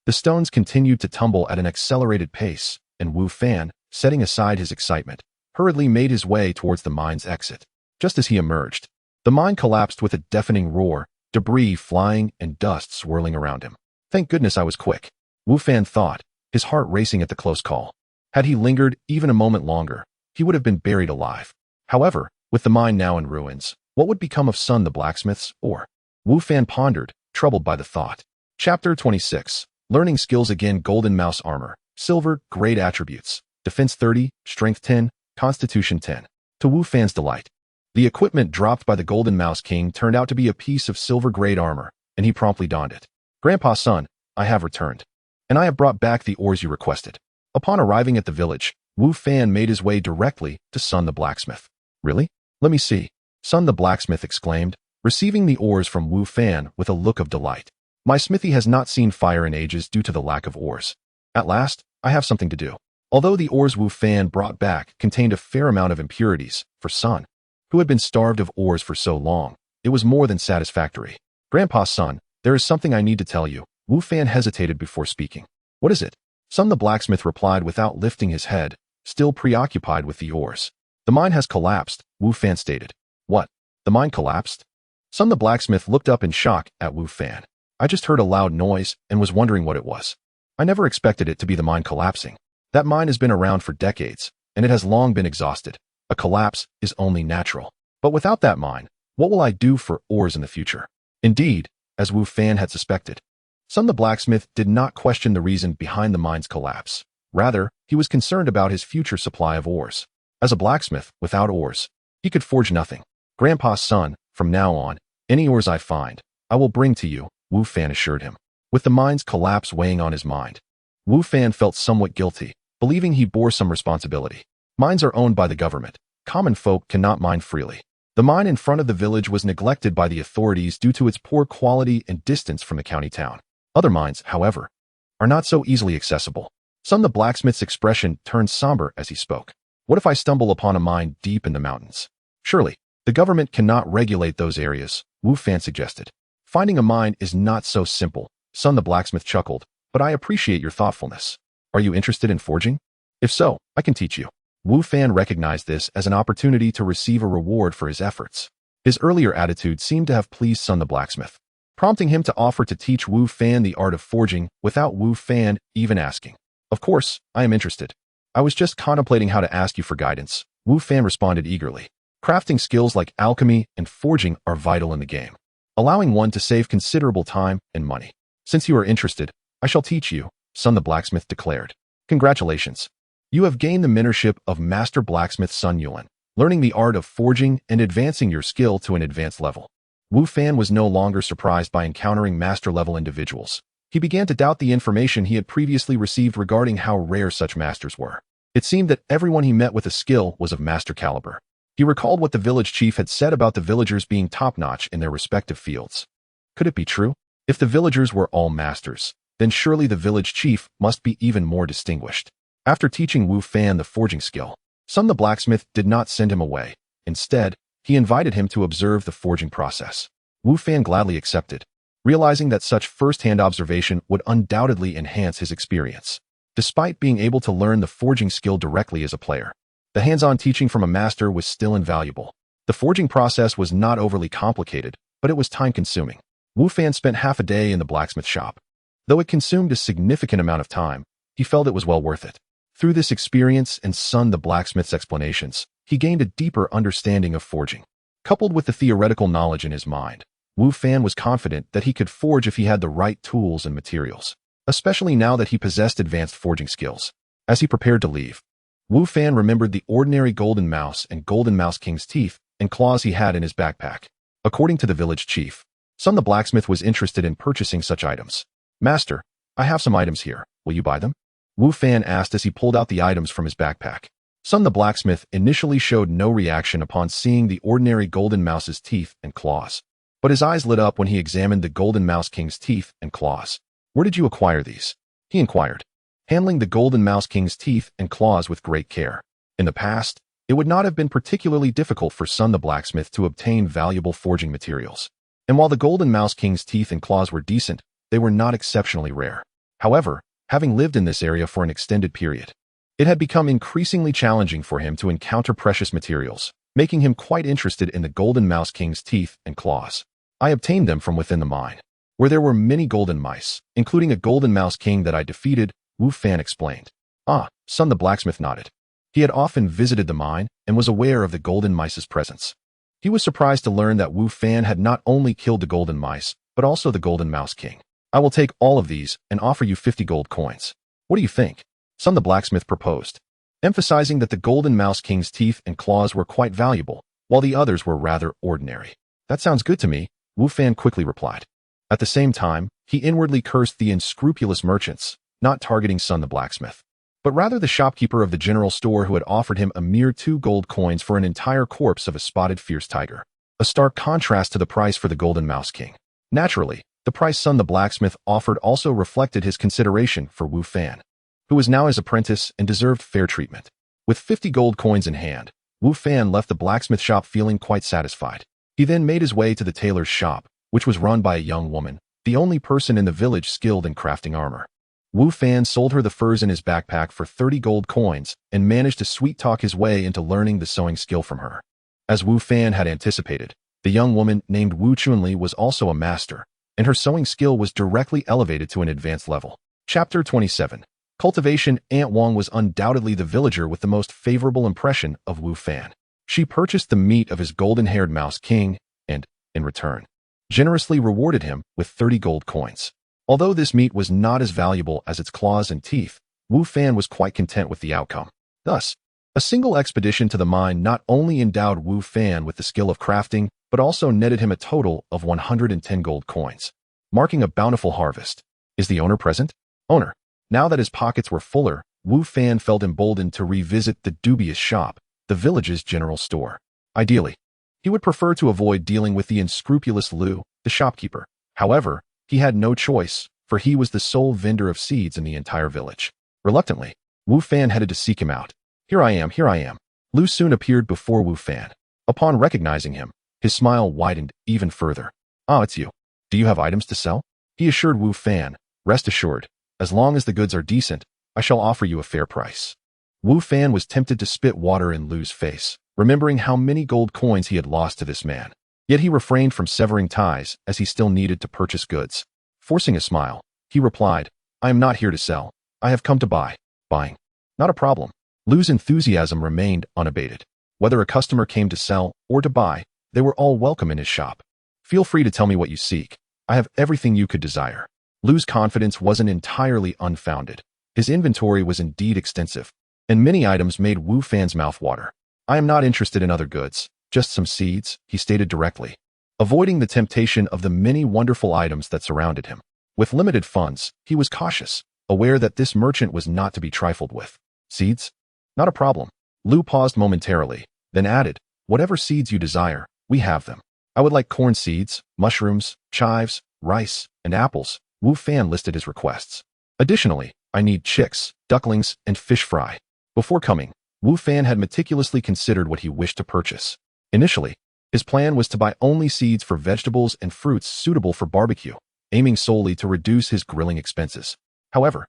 The stones continued to tumble at an accelerated pace, and Wu Fan, setting aside his excitement, hurriedly made his way towards the mine's exit. Just as he emerged, the mine collapsed with a deafening roar, debris flying and dust swirling around him. Thank goodness I was quick, Wu Fan thought, his heart racing at the close call. Had he lingered even a moment longer, he would have been buried alive. However, with the mine now in ruins, what would become of Sun the blacksmith's ore? Wu Fan pondered, troubled by the thought. Chapter 26. Learning skills again. Golden mouse armor. Silver, grade attributes. Defense 30, strength 10, constitution 10. To Wu Fan's delight, the equipment dropped by the Golden Mouse King turned out to be a piece of silver grade armor, and he promptly donned it. Grandpa Sun, I have returned, and I have brought back the ores you requested. Upon arriving at the village, Wu Fan made his way directly to Sun the blacksmith. Really? Let me see, Sun the blacksmith exclaimed, receiving the ores from Wu Fan with a look of delight. My smithy has not seen fire in ages due to the lack of ores. At last, I have something to do. Although the ores Wu Fan brought back contained a fair amount of impurities, for Sun, who had been starved of ores for so long, it was more than satisfactory. Grandpa Sun, there is something I need to tell you. Wu Fan hesitated before speaking. What is it? Sun the blacksmith replied without lifting his head, still preoccupied with the ores. The mine has collapsed, Wu Fan stated. What? The mine collapsed? Sun the blacksmith looked up in shock at Wu Fan. I just heard a loud noise and was wondering what it was. I never expected it to be the mine collapsing. That mine has been around for decades, and it has long been exhausted. A collapse is only natural. But without that mine, what will I do for ores in the future? Indeed, as Wu Fan had suspected, Sun the blacksmith did not question the reason behind the mine's collapse. Rather, he was concerned about his future supply of ores. As a blacksmith, without ores, he could forge nothing. Grandpa Sun, from now on, Any ores I find, I will bring to you, Wu Fan assured him. With the mine's collapse weighing on his mind, Wu Fan felt somewhat guilty, believing he bore some responsibility. Mines are owned by the government. Common folk cannot mine freely. The mine in front of the village was neglected by the authorities due to its poor quality and distance from the county town. Other mines, however, are not so easily accessible. Sun the blacksmith's expression turned somber as he spoke. What if I stumble upon a mine deep in the mountains? Surely, the government cannot regulate those areas, Wu Fan suggested. Finding a mine is not so simple, Sun the blacksmith chuckled, but I appreciate your thoughtfulness. Are you interested in forging? If so, I can teach you. Wu Fan recognized this as an opportunity to receive a reward for his efforts. His earlier attitude seemed to have pleased Sun the blacksmith, prompting him to offer to teach Wu Fan the art of forging without Wu Fan even asking. Of course, I am interested. I was just contemplating how to ask you for guidance, Wu Fan responded eagerly. Crafting skills like alchemy and forging are vital in the game, allowing one to save considerable time and money. Since you are interested, I shall teach you, Sun the blacksmith declared. Congratulations. You have gained the mentorship of Master Blacksmith Sun Yuan, learning the art of forging and advancing your skill to an advanced level. Wu Fan was no longer surprised by encountering master-level individuals. He began to doubt the information he had previously received regarding how rare such masters were. It seemed that everyone he met with a skill was of master caliber. He recalled what the village chief had said about the villagers being top-notch in their respective fields. Could it be true? If the villagers were all masters, then surely the village chief must be even more distinguished. After teaching Wu Fan the forging skill, Sun the blacksmith did not send him away. Instead, he invited him to observe the forging process. Wu Fan gladly accepted, realizing that such first-hand observation would undoubtedly enhance his experience. Despite being able to learn the forging skill directly as a player, the hands-on teaching from a master was still invaluable. The forging process was not overly complicated, but it was time-consuming. Wu Fan spent half a day in the blacksmith shop. Though it consumed a significant amount of time, he felt it was well worth it. Through this experience and Sun the blacksmith's explanations, he gained a deeper understanding of forging. Coupled with the theoretical knowledge in his mind, Wu Fan was confident that he could forge if he had the right tools and materials, especially now that he possessed advanced forging skills. As he prepared to leave, Wu Fan remembered the ordinary golden mouse and golden mouse king's teeth and claws he had in his backpack. According to the village chief, Sun the blacksmith was interested in purchasing such items. Master, I have some items here. Will you buy them? Wu Fan asked as he pulled out the items from his backpack. Sun the blacksmith initially showed no reaction upon seeing the ordinary golden mouse's teeth and claws, but his eyes lit up when he examined the golden mouse king's teeth and claws. Where did you acquire these? He inquired, handling the golden mouse king's teeth and claws with great care. In the past, it would not have been particularly difficult for Sun the blacksmith to obtain valuable forging materials. And while the golden mouse king's teeth and claws were decent, they were not exceptionally rare. However, having lived in this area for an extended period, it had become increasingly challenging for him to encounter precious materials, making him quite interested in the golden mouse king's teeth and claws. I obtained them from within the mine, where there were many golden mice, including a golden mouse king that I defeated, Wu Fan explained. Ah, Sun the blacksmith nodded. He had often visited the mine and was aware of the golden mice's presence. He was surprised to learn that Wu Fan had not only killed the golden mice, but also the golden mouse king. I will take all of these and offer you 50 gold coins. What do you think? Sun the blacksmith proposed, emphasizing that the golden mouse king's teeth and claws were quite valuable, while the others were rather ordinary. That sounds good to me, Wu Fan quickly replied. At the same time, he inwardly cursed the unscrupulous merchants, not targeting Sun the blacksmith, but rather the shopkeeper of the general store who had offered him a mere 2 gold coins for an entire corpse of a spotted fierce tiger. A stark contrast to the price for the golden mouse king. Naturally, the price Sun the blacksmith offered also reflected his consideration for Wu Fan, who was now his apprentice and deserved fair treatment. With 50 gold coins in hand, Wu Fan left the blacksmith shop feeling quite satisfied. He then made his way to the tailor's shop, which was run by a young woman, the only person in the village skilled in crafting armor. Wu Fan sold her the furs in his backpack for 30 gold coins and managed to sweet-talk his way into learning the sewing skill from her. As Wu Fan had anticipated, the young woman named Wu Chunli was also a master, and her sewing skill was directly elevated to an advanced level. Chapter 27. Cultivation. Aunt Wang was undoubtedly the villager with the most favorable impression of Wu Fan. She purchased the meat of his golden-haired mouse king and, in return, generously rewarded him with 30 gold coins. Although this meat was not as valuable as its claws and teeth, Wu Fan was quite content with the outcome. Thus, A single expedition to the mine not only endowed Wu Fan with the skill of crafting, but also netted him a total of 110 gold coins, marking a bountiful harvest. Is the owner present? Owner. Now that his pockets were fuller, Wu Fan felt emboldened to revisit the dubious shop, the village's general store. Ideally, he would prefer to avoid dealing with the unscrupulous Lu, the shopkeeper. However, he had no choice, for he was the sole vendor of seeds in the entire village. Reluctantly, Wu Fan headed to seek him out. Here I am, here I am. Lu soon appeared before Wu Fan. Upon recognizing him, his smile widened even further. Ah, it's you. Do you have items to sell? He assured Wu Fan. Rest assured, as long as the goods are decent, I shall offer you a fair price. Wu Fan was tempted to spit water in Lu's face, remembering how many gold coins he had lost to this man. Yet he refrained from severing ties, as he still needed to purchase goods. Forcing a smile, he replied, I am not here to sell. I have come to buy. Buying. Not a problem. Lu's enthusiasm remained unabated. Whether a customer came to sell or to buy, they were all welcome in his shop. Feel free to tell me what you seek. I have everything you could desire. Lu's confidence wasn't entirely unfounded. His inventory was indeed extensive, and many items made Wu Fan's mouth water. I am not interested in other goods, just some seeds, he stated directly, avoiding the temptation of the many wonderful items that surrounded him. With limited funds, he was cautious, aware that this merchant was not to be trifled with. Seeds? Not a problem. Lu paused momentarily, then added, whatever seeds you desire, we have them. I would like corn seeds, mushrooms, chives, rice, and apples. Wu Fan listed his requests. Additionally, I need chicks, ducklings, and fish fry. Before coming, Wu Fan had meticulously considered what he wished to purchase. Initially, his plan was to buy only seeds for vegetables and fruits suitable for barbecue, aiming solely to reduce his grilling expenses. However,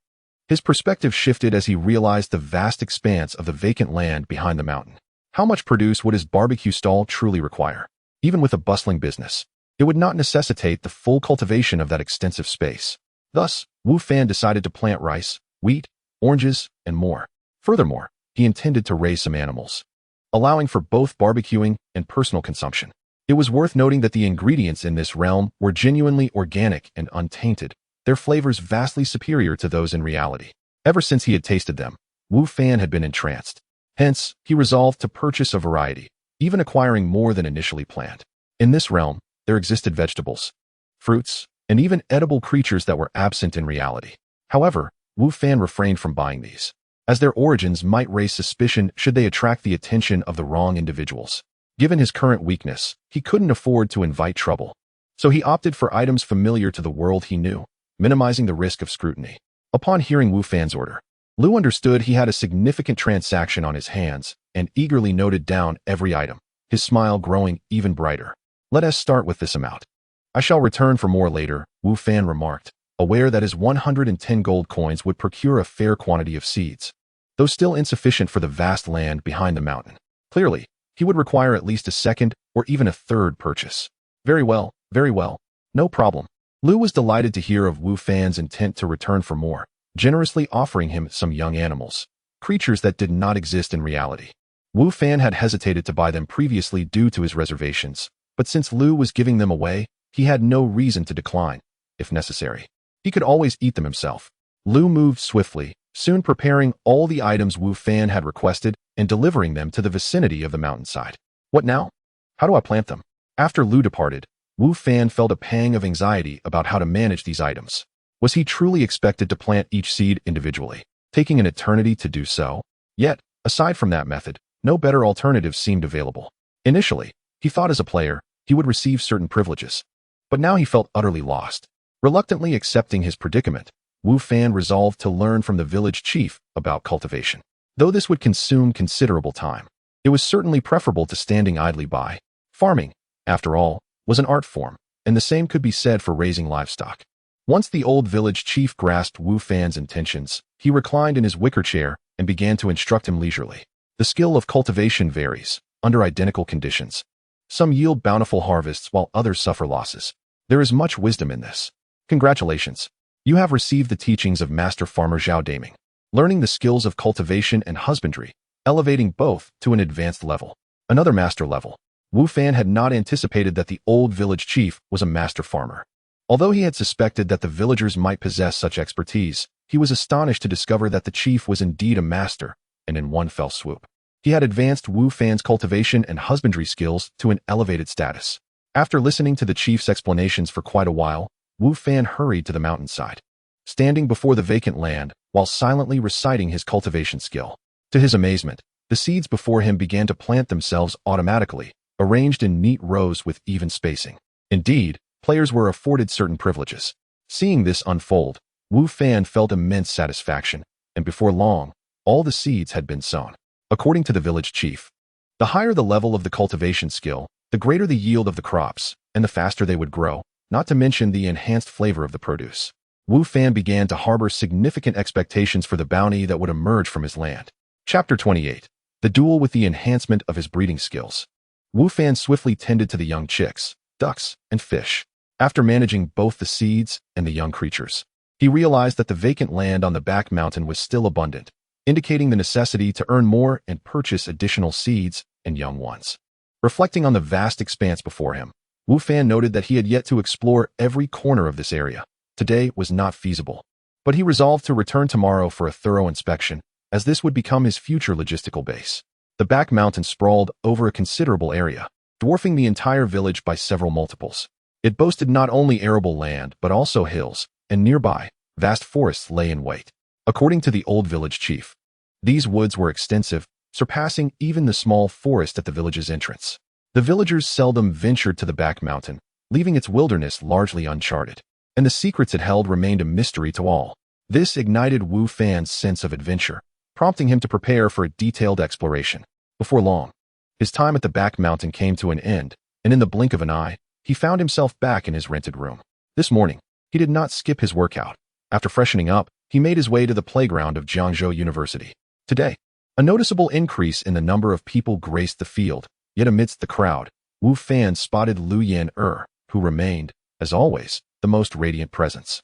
his perspective shifted as he realized the vast expanse of the vacant land behind the mountain. How much produce would his barbecue stall truly require? Even with a bustling business, it would not necessitate the full cultivation of that extensive space. Thus, Wu Fan decided to plant rice, wheat, oranges, and more. Furthermore, he intended to raise some animals, allowing for both barbecuing and personal consumption. It was worth noting that the ingredients in this realm were genuinely organic and untainted, their flavors vastly superior to those in reality. Ever since he had tasted them, Wu Fan had been entranced. Hence, he resolved to purchase a variety, even acquiring more than initially planned. In this realm, there existed vegetables, fruits, and even edible creatures that were absent in reality. However, Wu Fan refrained from buying these, as their origins might raise suspicion should they attract the attention of the wrong individuals. Given his current weakness, he couldn't afford to invite trouble, so he opted for items familiar to the world he knew, minimizing the risk of scrutiny. Upon hearing Wu Fan's order, Lu understood he had a significant transaction on his hands and eagerly noted down every item, his smile growing even brighter. Let us start with this amount. I shall return for more later, Wu Fan remarked, aware that his 110 gold coins would procure a fair quantity of seeds, though still insufficient for the vast land behind the mountain. Clearly, he would require at least a second or even a third purchase. Very well, no problem. Lu was delighted to hear of Wu Fan's intent to return for more, generously offering him some young animals, creatures that did not exist in reality. Wu Fan had hesitated to buy them previously due to his reservations, but since Lu was giving them away, he had no reason to decline, if necessary. He could always eat them himself. Lu moved swiftly, soon preparing all the items Wu Fan had requested and delivering them to the vicinity of the mountainside. What now? How do I plant them? After Lu departed, Wu Fan felt a pang of anxiety about how to manage these items. Was he truly expected to plant each seed individually, taking an eternity to do so? Yet, aside from that method, no better alternatives seemed available. Initially, he thought as a player, he would receive certain privileges, but now he felt utterly lost. Reluctantly accepting his predicament, Wu Fan resolved to learn from the village chief about cultivation. Though this would consume considerable time, it was certainly preferable to standing idly by. Farming, after all, was an art form, and the same could be said for raising livestock. Once the old village chief grasped Wu Fan's intentions, he reclined in his wicker chair and began to instruct him leisurely. The skill of cultivation varies, under identical conditions. Some yield bountiful harvests while others suffer losses. There is much wisdom in this. Congratulations. You have received the teachings of Master Farmer Zhao Daming, learning the skills of cultivation and husbandry, elevating both to an advanced level. Another master level. Wu Fan had not anticipated that the old village chief was a master farmer. Although he had suspected that the villagers might possess such expertise, he was astonished to discover that the chief was indeed a master, and in one fell swoop. He had advanced Wu Fan's cultivation and husbandry skills to an elevated status. After listening to the chief's explanations for quite a while, Wu Fan hurried to the mountainside, standing before the vacant land while silently reciting his cultivation skill. To his amazement, the seeds before him began to plant themselves automatically, arranged in neat rows with even spacing. Indeed, players were afforded certain privileges. Seeing this unfold, Wu Fan felt immense satisfaction, and before long, all the seeds had been sown. According to the village chief, the higher the level of the cultivation skill, the greater the yield of the crops, and the faster they would grow, not to mention the enhanced flavor of the produce. Wu Fan began to harbor significant expectations for the bounty that would emerge from his land. Chapter 28. The duel with the enhancement of his breeding skills. Wu Fan swiftly tended to the young chicks, ducks, and fish. After managing both the seeds and the young creatures, he realized that the vacant land on the back mountain was still abundant, indicating the necessity to earn more and purchase additional seeds and young ones. Reflecting on the vast expanse before him, Wu Fan noted that he had yet to explore every corner of this area. Today was not feasible, but he resolved to return tomorrow for a thorough inspection, as this would become his future logistical base. The back mountain sprawled over a considerable area, dwarfing the entire village by several multiples. It boasted not only arable land but also hills, and nearby, vast forests lay in wait. According to the old village chief, these woods were extensive, surpassing even the small forest at the village's entrance. The villagers seldom ventured to the back mountain, leaving its wilderness largely uncharted, and the secrets it held remained a mystery to all. This ignited Wu Fan's sense of adventure, prompting him to prepare for a detailed exploration. Before long, his time at the back mountain came to an end, and in the blink of an eye, he found himself back in his rented room. This morning, he did not skip his workout. After freshening up, he made his way to the playground of Jiangzhou University. Today, a noticeable increase in the number of people graced the field, yet amidst the crowd, Wu Fan spotted Lu Yan-er, who remained, as always, the most radiant presence.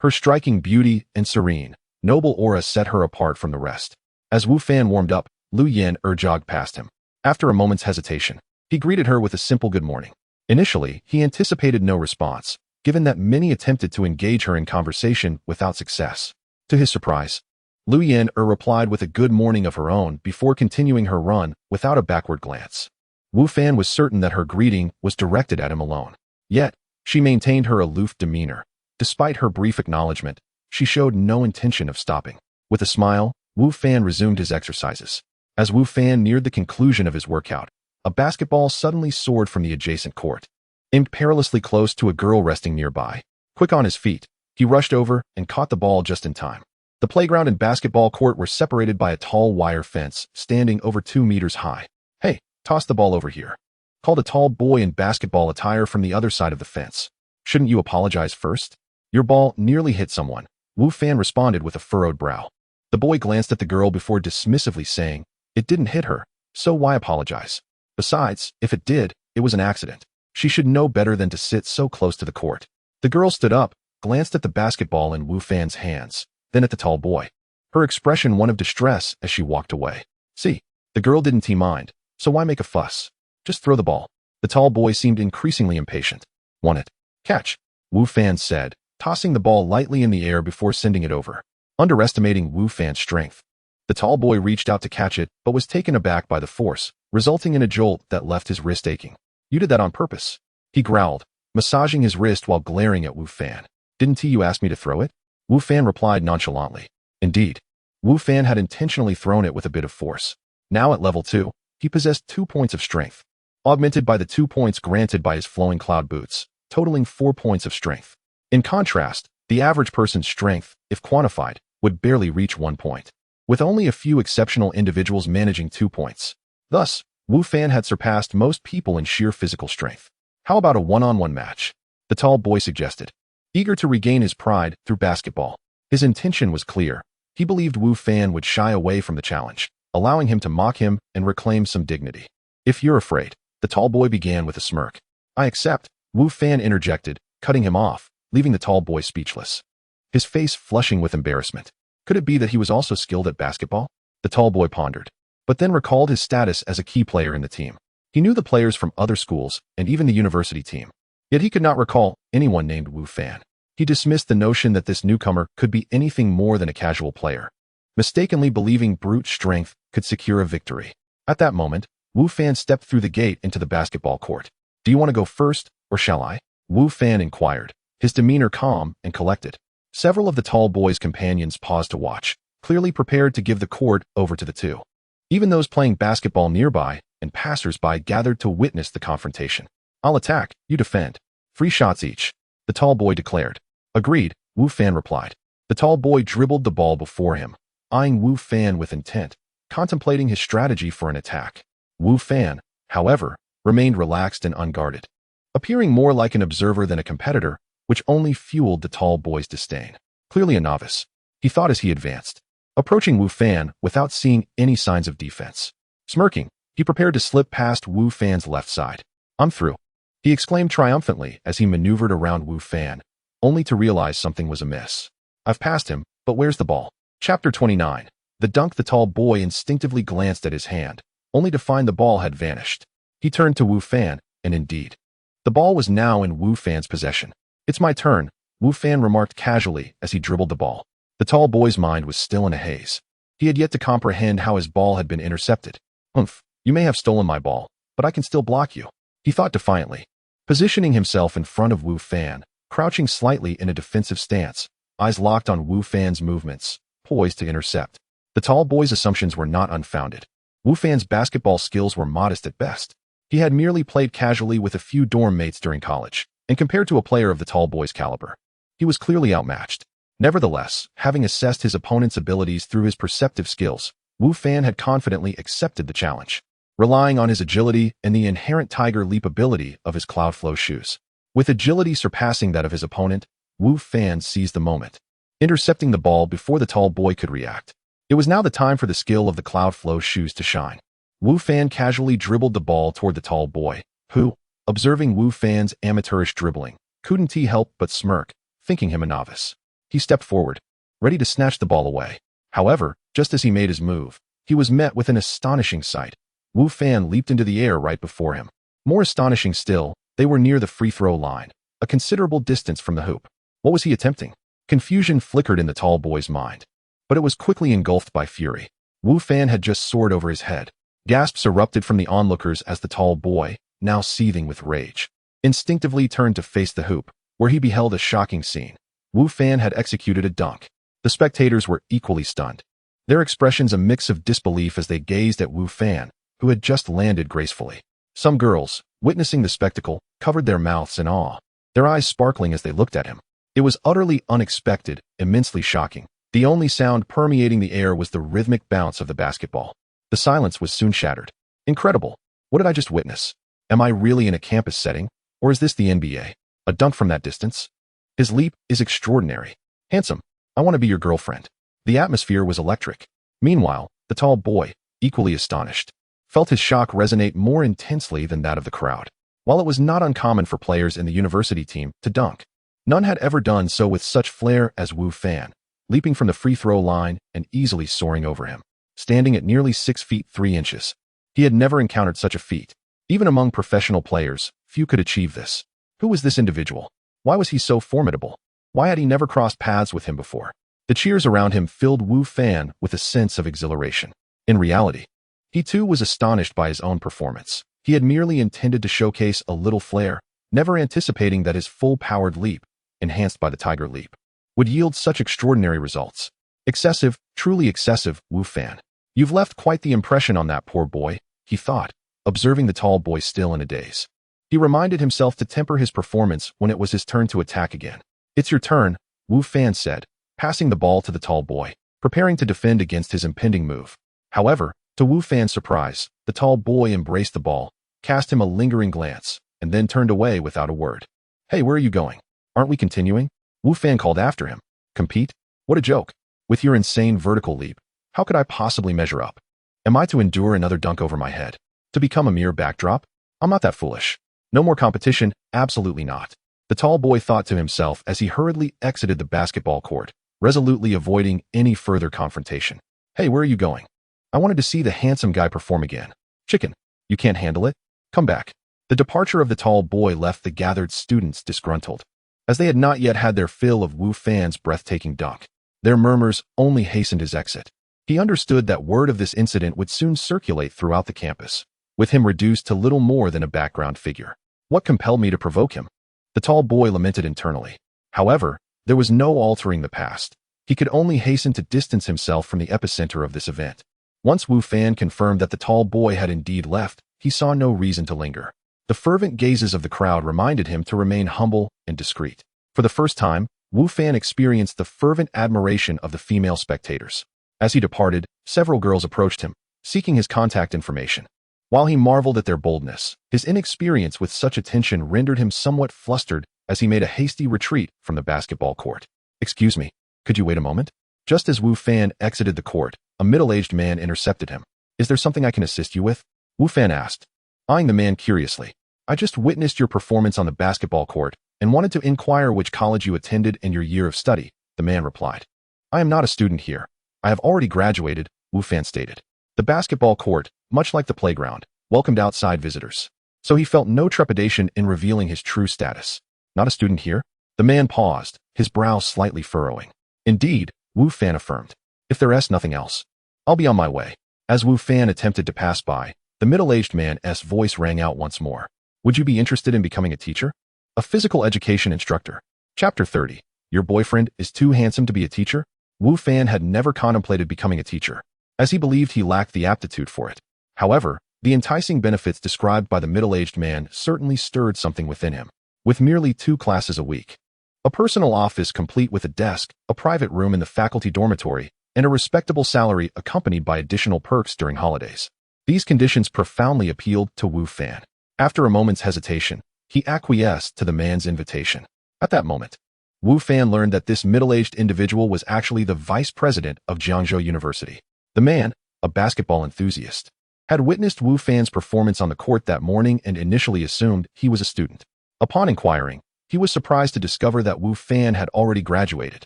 Her striking beauty and serene, noble aura set her apart from the rest. As Wu Fan warmed up, Lu Yan-er jogged past him. After a moment's hesitation, he greeted her with a simple good morning. Initially, he anticipated no response, given that many attempted to engage her in conversation without success. To his surprise, Lu Yan-er replied with a good morning of her own before continuing her run without a backward glance. Wu Fan was certain that her greeting was directed at him alone. Yet, she maintained her aloof demeanor. Despite her brief acknowledgement, she showed no intention of stopping. With a smile, Wu Fan resumed his exercises. As Wu Fan neared the conclusion of his workout, a basketball suddenly soared from the adjacent court, aimed perilously close to a girl resting nearby. Quick on his feet, he rushed over and caught the ball just in time. The playground and basketball court were separated by a tall wire fence standing over 2 meters high. "Hey, toss the ball over here," called a tall boy in basketball attire from the other side of the fence. "Shouldn't you apologize first? Your ball nearly hit someone," Wu Fan responded with a furrowed brow. The boy glanced at the girl before dismissively saying, "It didn't hit her, so why apologize? Besides, if it did, it was an accident. She should know better than to sit so close to the court." The girl stood up, glanced at the basketball in Wu Fan's hands, then at the tall boy. Her expression one of distress as she walked away. "See, the girl didn't mind, so why make a fuss? Just throw the ball." The tall boy seemed increasingly impatient. "Want it? Catch," Wu Fan said, tossing the ball lightly in the air before sending it over. Underestimating Wu Fan's strength, the tall boy reached out to catch it but was taken aback by the force, resulting in a jolt that left his wrist aching. "You did that on purpose," he growled, massaging his wrist while glaring at Wu Fan. "Didn't you ask me to throw it?" Wu Fan replied nonchalantly. Indeed, Wu Fan had intentionally thrown it with a bit of force. Now at level 2, he possessed 2 points of strength, augmented by the 2 points granted by his flowing cloud boots, totaling 4 points of strength. In contrast, the average person's strength, if quantified, would barely reach 1 point, with only a few exceptional individuals managing 2 points. Thus, Wu Fan had surpassed most people in sheer physical strength. "How about a one-on-one match?" the tall boy suggested, eager to regain his pride through basketball. His intention was clear. He believed Wu Fan would shy away from the challenge, allowing him to mock him and reclaim some dignity. "If you're afraid," the tall boy began with a smirk. "I accept," Wu Fan interjected, cutting him off, leaving the tall boy speechless, his face flushing with embarrassment. Could it be that he was also skilled at basketball? The tall boy pondered, but then recalled his status as a key player in the team. He knew the players from other schools and even the university team, yet he could not recall anyone named Wu Fan. He dismissed the notion that this newcomer could be anything more than a casual player, mistakenly believing brute strength could secure a victory. At that moment, Wu Fan stepped through the gate into the basketball court. Do you want to go first, or shall I? Wu Fan inquired, his demeanor calm and collected. Several of the tall boy's companions paused to watch, clearly prepared to give the court over to the two. Even those playing basketball nearby and passers-by gathered to witness the confrontation. I'll attack, you defend. 3 shots each, the tall boy declared. Agreed, Wu Fan replied. The tall boy dribbled the ball before him, eyeing Wu Fan with intent, contemplating his strategy for an attack. Wu Fan, however, remained relaxed and unguarded, appearing more like an observer than a competitor, which only fueled the tall boy's disdain. Clearly a novice, he thought as he advanced, approaching Wu Fan without seeing any signs of defense. Smirking, he prepared to slip past Wu Fan's left side. I'm through, he exclaimed triumphantly as he maneuvered around Wu Fan, only to realize something was amiss. I've passed him, but where's the ball? Chapter 29. The dunk. The tall boy instinctively glanced at his hand, only to find the ball had vanished. He turned to Wu Fan, and indeed, the ball was now in Wu Fan's possession. It's my turn, Wu Fan remarked casually as he dribbled the ball. The tall boy's mind was still in a haze. He had yet to comprehend how his ball had been intercepted. Humph, you may have stolen my ball, but I can still block you, he thought defiantly. Positioning himself in front of Wu Fan, crouching slightly in a defensive stance, eyes locked on Wu Fan's movements, poised to intercept. The tall boy's assumptions were not unfounded. Wu Fan's basketball skills were modest at best. He had merely played casually with a few dorm mates during college, and compared to a player of the tall boy's caliber, he was clearly outmatched. Nevertheless, having assessed his opponent's abilities through his perceptive skills, Wu Fan had confidently accepted the challenge, relying on his agility and the inherent tiger leap ability of his cloud flow shoes. With agility surpassing that of his opponent, Wu Fan seized the moment, intercepting the ball before the tall boy could react. It was now the time for the skill of the cloud flow shoes to shine. Wu Fan casually dribbled the ball toward the tall boy, who, observing Wu Fan's amateurish dribbling, couldn't help but smirk, thinking him a novice. He stepped forward, ready to snatch the ball away. However, just as he made his move, he was met with an astonishing sight. Wu Fan leaped into the air right before him. More astonishing still, they were near the free throw line, a considerable distance from the hoop. What was he attempting? Confusion flickered in the tall boy's mind, but it was quickly engulfed by fury. Wu Fan had just soared over his head. Gasps erupted from the onlookers as the tall boy, now seething with rage, instinctively turned to face the hoop, where he beheld a shocking scene. Wu Fan had executed a dunk. The spectators were equally stunned, their expressions a mix of disbelief as they gazed at Wu Fan, who had just landed gracefully. Some girls, witnessing the spectacle, covered their mouths in awe, their eyes sparkling as they looked at him. It was utterly unexpected, immensely shocking. The only sound permeating the air was the rhythmic bounce of the basketball. The silence was soon shattered. Incredible. What did I just witness? Am I really in a campus setting, or is this the NBA? A dunk from that distance? His leap is extraordinary. Handsome, I want to be your girlfriend. The atmosphere was electric. Meanwhile, the tall boy, equally astonished, felt his shock resonate more intensely than that of the crowd. While it was not uncommon for players in the university team to dunk, none had ever done so with such flair as Wu Fan, leaping from the free throw line and easily soaring over him. Standing at nearly 6 feet 3 inches. He had never encountered such a feat. Even among professional players, few could achieve this. Who was this individual? Why was he so formidable? Why had he never crossed paths with him before? The cheers around him filled Wu Fan with a sense of exhilaration. In reality, he too was astonished by his own performance. He had merely intended to showcase a little flair, never anticipating that his full-powered leap, enhanced by the tiger leap, would yield such extraordinary results. Excessive, truly excessive, Wu Fan. You've left quite the impression on that poor boy, he thought, observing the tall boy still in a daze. He reminded himself to temper his performance when it was his turn to attack again. It's your turn, Wu Fan said, passing the ball to the tall boy, preparing to defend against his impending move. However, to Wu Fan's surprise, the tall boy embraced the ball, cast him a lingering glance, and then turned away without a word. Hey, where are you going? Aren't we continuing? Wu Fan called after him. Compete? What a joke. With your insane vertical leap, how could I possibly measure up? Am I to endure another dunk over my head? To become a mere backdrop? I'm not that foolish. No more competition, absolutely not. The tall boy thought to himself as he hurriedly exited the basketball court, resolutely avoiding any further confrontation. Hey, where are you going? I wanted to see the handsome guy perform again. Chicken, you can't handle it? Come back. The departure of the tall boy left the gathered students disgruntled, as they had not yet had their fill of Wu Fan's breathtaking dunk. Their murmurs only hastened his exit. He understood that word of this incident would soon circulate throughout the campus, with him reduced to little more than a background figure. What compelled me to provoke him? The tall boy lamented internally. However, there was no altering the past. He could only hasten to distance himself from the epicenter of this event. Once Wu Fan confirmed that the tall boy had indeed left, he saw no reason to linger. The fervent gazes of the crowd reminded him to remain humble and discreet. For the first time, Wu Fan experienced the fervent admiration of the female spectators. As he departed, several girls approached him, seeking his contact information. While he marveled at their boldness, his inexperience with such attention rendered him somewhat flustered as he made a hasty retreat from the basketball court. "Excuse me, could you wait a moment?" Just as Wu Fan exited the court, a middle-aged man intercepted him. "Is there something I can assist you with?" Wu Fan asked, eyeing the man curiously. "I just witnessed your performance on the basketball court and wanted to inquire which college you attended and your year of study," the man replied. "I am not a student here. I have already graduated," Wu Fan stated. The basketball court, much like the playground, welcomed outside visitors, so he felt no trepidation in revealing his true status. "Not a student here?" The man paused, his brow slightly furrowing. "Indeed," Wu Fan affirmed. "If there's nothing else, I'll be on my way." As Wu Fan attempted to pass by, the middle-aged man's voice rang out once more. "Would you be interested in becoming a teacher? A physical education instructor?" Chapter 30. Your boyfriend is too handsome to be a teacher? Wu Fan had never contemplated becoming a teacher, as he believed he lacked the aptitude for it. However, the enticing benefits described by the middle-aged man certainly stirred something within him. With merely 2 classes a week, a personal office complete with a desk, a private room in the faculty dormitory, and a respectable salary accompanied by additional perks during holidays, these conditions profoundly appealed to Wu Fan. After a moment's hesitation, he acquiesced to the man's invitation. At that moment, Wu Fan learned that this middle-aged individual was actually the vice president of Jiangzhou University. The man, a basketball enthusiast, had witnessed Wu Fan's performance on the court that morning and initially assumed he was a student. Upon inquiring, he was surprised to discover that Wu Fan had already graduated.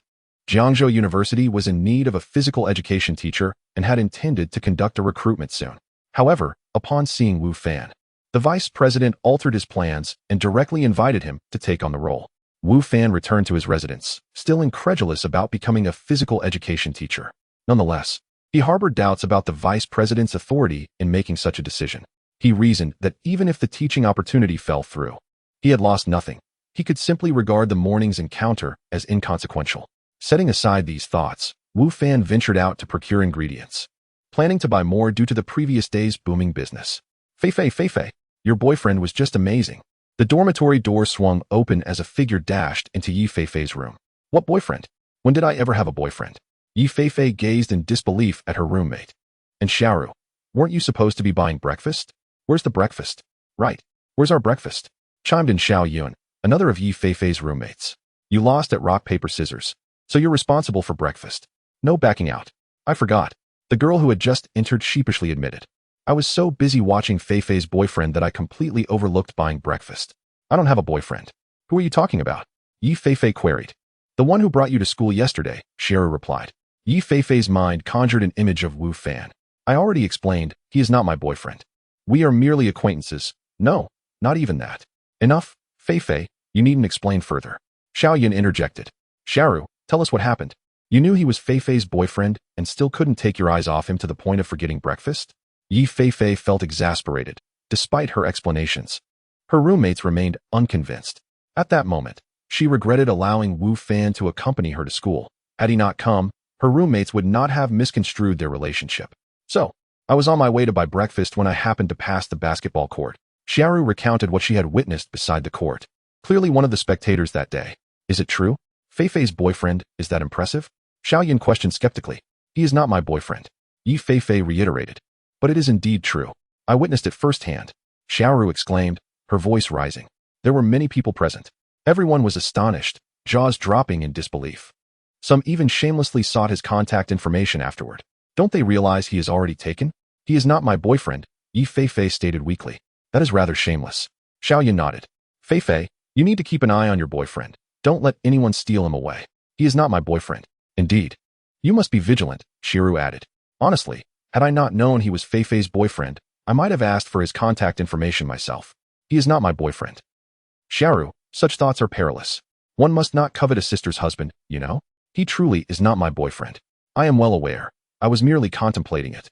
Jiangzhou University was in need of a physical education teacher and had intended to conduct a recruitment soon. However, upon seeing Wu Fan, the vice president altered his plans and directly invited him to take on the role. Wu Fan returned to his residence, still incredulous about becoming a physical education teacher. Nonetheless, he harbored doubts about the vice president's authority in making such a decision. He reasoned that even if the teaching opportunity fell through, he had lost nothing. He could simply regard the morning's encounter as inconsequential. Setting aside these thoughts, Wu Fan ventured out to procure ingredients, planning to buy more due to the previous day's booming business. Fei, your boyfriend was just amazing." The dormitory door swung open as a figure dashed into Yi Feifei's room. "What boyfriend? When did I ever have a boyfriend?" Yi Feifei gazed in disbelief at her roommate. "And Xiaoru, weren't you supposed to be buying breakfast? Where's the breakfast?" "Right, where's our breakfast?" chimed in Xiao Yun, another of Yi Feifei's roommates. "You lost at rock, paper, scissors, so you're responsible for breakfast. No backing out." "I forgot," the girl who had just entered sheepishly admitted. "I was so busy watching Feifei's boyfriend that I completely overlooked buying breakfast." "I don't have a boyfriend." "Who are you talking about?" Yi Feifei queried. "The one who brought you to school yesterday," Xiaoru replied. Yi Feifei's mind conjured an image of Wu Fan. "I already explained, he is not my boyfriend. We are merely acquaintances." "No, not even that." "Enough, Feifei, you needn't explain further." Xiao Yin interjected. "Xiaoru, tell us what happened. You knew he was Feifei's boyfriend and still couldn't take your eyes off him to the point of forgetting breakfast?" Yi Feifei felt exasperated, despite her explanations. Her roommates remained unconvinced. At that moment, she regretted allowing Wu Fan to accompany her to school. Had he not come, her roommates would not have misconstrued their relationship. "So, I was on my way to buy breakfast when I happened to pass the basketball court." Xiaoru recounted what she had witnessed beside the court. Clearly one of the spectators that day. "Is it true? Feifei's boyfriend, is that impressive?" Xiao Yin questioned skeptically. "He is not my boyfriend," Yi Feifei reiterated. "But it is indeed true. I witnessed it firsthand," Xiaoru exclaimed, her voice rising. There were many people present. Everyone was astonished, jaws dropping in disbelief. Some even shamelessly sought his contact information afterward. "Don't they realize he is already taken?" "He is not my boyfriend," Yi Feifei stated weakly. "That is rather shameless." Xiao Yin nodded. "Feifei, you need to keep an eye on your boyfriend. Don't let anyone steal him away." "He is not my boyfriend." "Indeed. You must be vigilant," Xiaoru added. "Honestly, had I not known he was Feifei's boyfriend, I might have asked for his contact information myself. He is not my boyfriend." "Xiaoru, such thoughts are perilous. One must not covet a sister's husband, you know? He truly is not my boyfriend. I am well aware. I was merely contemplating it.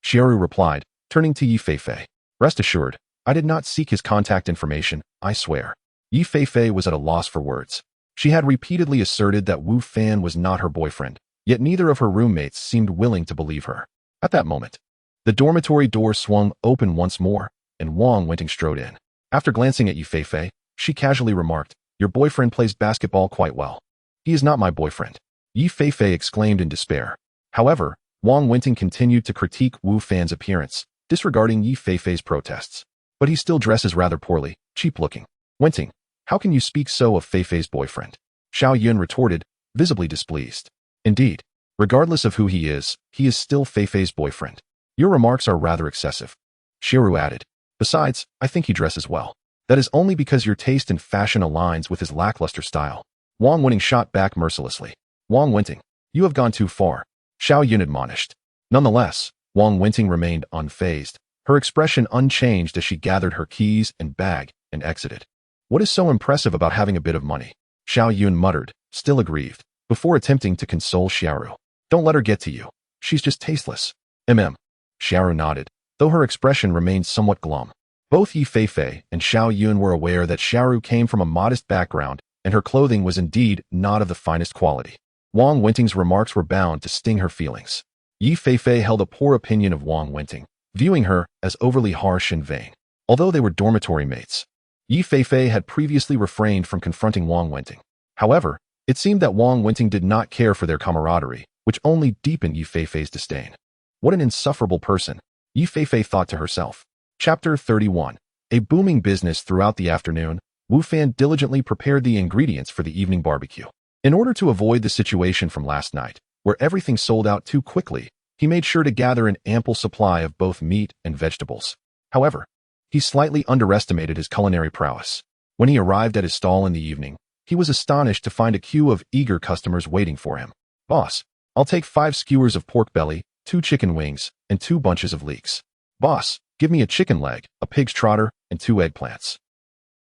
Xiaoru replied, turning to Yi Feifei. Rest assured, I did not seek his contact information, I swear. Yi Feifei was at a loss for words. She had repeatedly asserted that Wu Fan was not her boyfriend, yet neither of her roommates seemed willing to believe her. At that moment, the dormitory door swung open once more, and Wang Wenting strode in. After glancing at Yi Feifei, she casually remarked, "Your boyfriend plays basketball quite well." "He is not my boyfriend," Yi Feifei exclaimed in despair. However, Wang Wenting continued to critique Wu Fan's appearance, disregarding Yi Feifei's protests. "But he still dresses rather poorly, cheap-looking." "Wenting, how can you speak so of Feifei's boyfriend?" Xiao Yun retorted, visibly displeased. "Indeed, regardless of who he is still Feifei's boyfriend. Your remarks are rather excessive," Xiaoru added. "Besides, I think he dresses well. That is only because your taste in fashion aligns with his lackluster style." Wang Wenting shot back mercilessly. "Wang Wenting, you have gone too far," Xiao Yun admonished. Nonetheless, Wang Wenting remained unfazed, her expression unchanged as she gathered her keys and bag and exited. "What is so impressive about having a bit of money?" Xiao Yun muttered, still aggrieved, before attempting to console Xiaoru. "Don't let her get to you. She's just tasteless." Xiaoru nodded, though her expression remained somewhat glum. Both Yi Feifei and Xiao Yun were aware that Xiaoru came from a modest background, and her clothing was indeed not of the finest quality. Wang Wenting's remarks were bound to sting her feelings. Yi Feifei held a poor opinion of Wang Wenting, viewing her as overly harsh and vain. Although they were dormitory mates, Yi Feifei had previously refrained from confronting Wang Wenting. However, it seemed that Wang Wenting did not care for their camaraderie, which only deepened Yi Feifei's disdain. What an insufferable person, Yi Feifei thought to herself. Chapter 31. A booming business. Throughout the afternoon, Wu Fan diligently prepared the ingredients for the evening barbecue. In order to avoid the situation from last night, where everything sold out too quickly, he made sure to gather an ample supply of both meat and vegetables. However, he slightly underestimated his culinary prowess. When he arrived at his stall in the evening, he was astonished to find a queue of eager customers waiting for him. "Boss, I'll take 5 skewers of pork belly, 2 chicken wings, and 2 bunches of leeks." "Boss, give me a chicken leg, a pig's trotter, and 2 eggplants."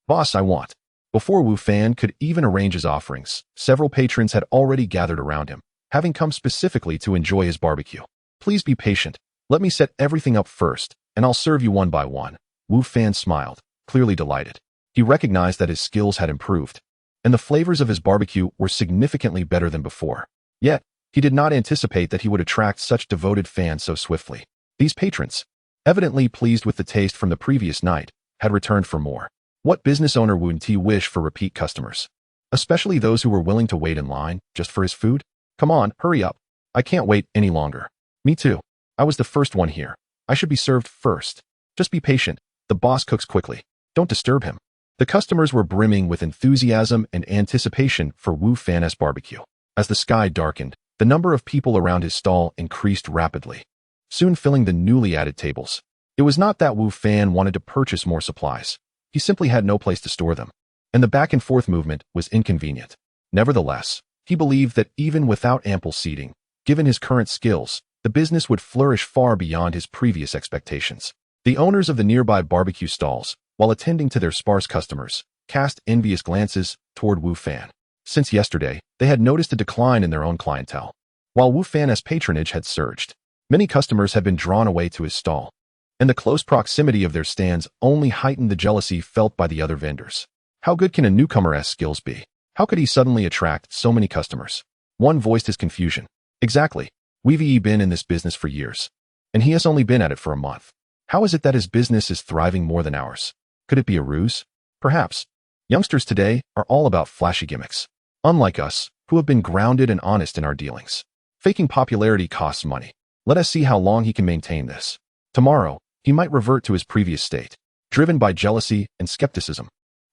"Boss, I want." Before Wu Fan could even arrange his offerings, several patrons had already gathered around him, having come specifically to enjoy his barbecue. "Please be patient. Let me set everything up first, and I'll serve you one by one." Wu Fan smiled, clearly delighted. He recognized that his skills had improved, and the flavors of his barbecue were significantly better than before. Yet, he did not anticipate that he would attract such devoted fans so swiftly. These patrons, evidently pleased with the taste from the previous night, had returned for more. What business owner wouldn't wish for repeat customers? Especially those who were willing to wait in line just for his food? "Come on, hurry up. I can't wait any longer." "Me too. I was the first one here. I should be served first." "Just be patient. The boss cooks quickly. Don't disturb him." The customers were brimming with enthusiasm and anticipation for Wu Fan's barbecue. As the sky darkened, the number of people around his stall increased rapidly, soon filling the newly added tables. It was not that Wu Fan wanted to purchase more supplies. He simply had no place to store them, and the back-and-forth movement was inconvenient. Nevertheless, he believed that even without ample seating, given his current skills, the business would flourish far beyond his previous expectations. The owners of the nearby barbecue stalls, while attending to their sparse customers, cast envious glances toward Wu Fan. Since yesterday, they had noticed a decline in their own clientele. While Wu Fan's patronage had surged, many customers had been drawn away to his stall, and the close proximity of their stands only heightened the jealousy felt by the other vendors. How good can a newcomer's skills be? How could he suddenly attract so many customers? One voiced his confusion. "Exactly. We've been in this business for years, and he has only been at it for a month. How is it that his business is thriving more than ours? Could it be a ruse? Perhaps. Youngsters today are all about flashy gimmicks, unlike us, who have been grounded and honest in our dealings. Faking popularity costs money. Let us see how long he can maintain this. Tomorrow, he might revert to his previous state, driven by jealousy and skepticism."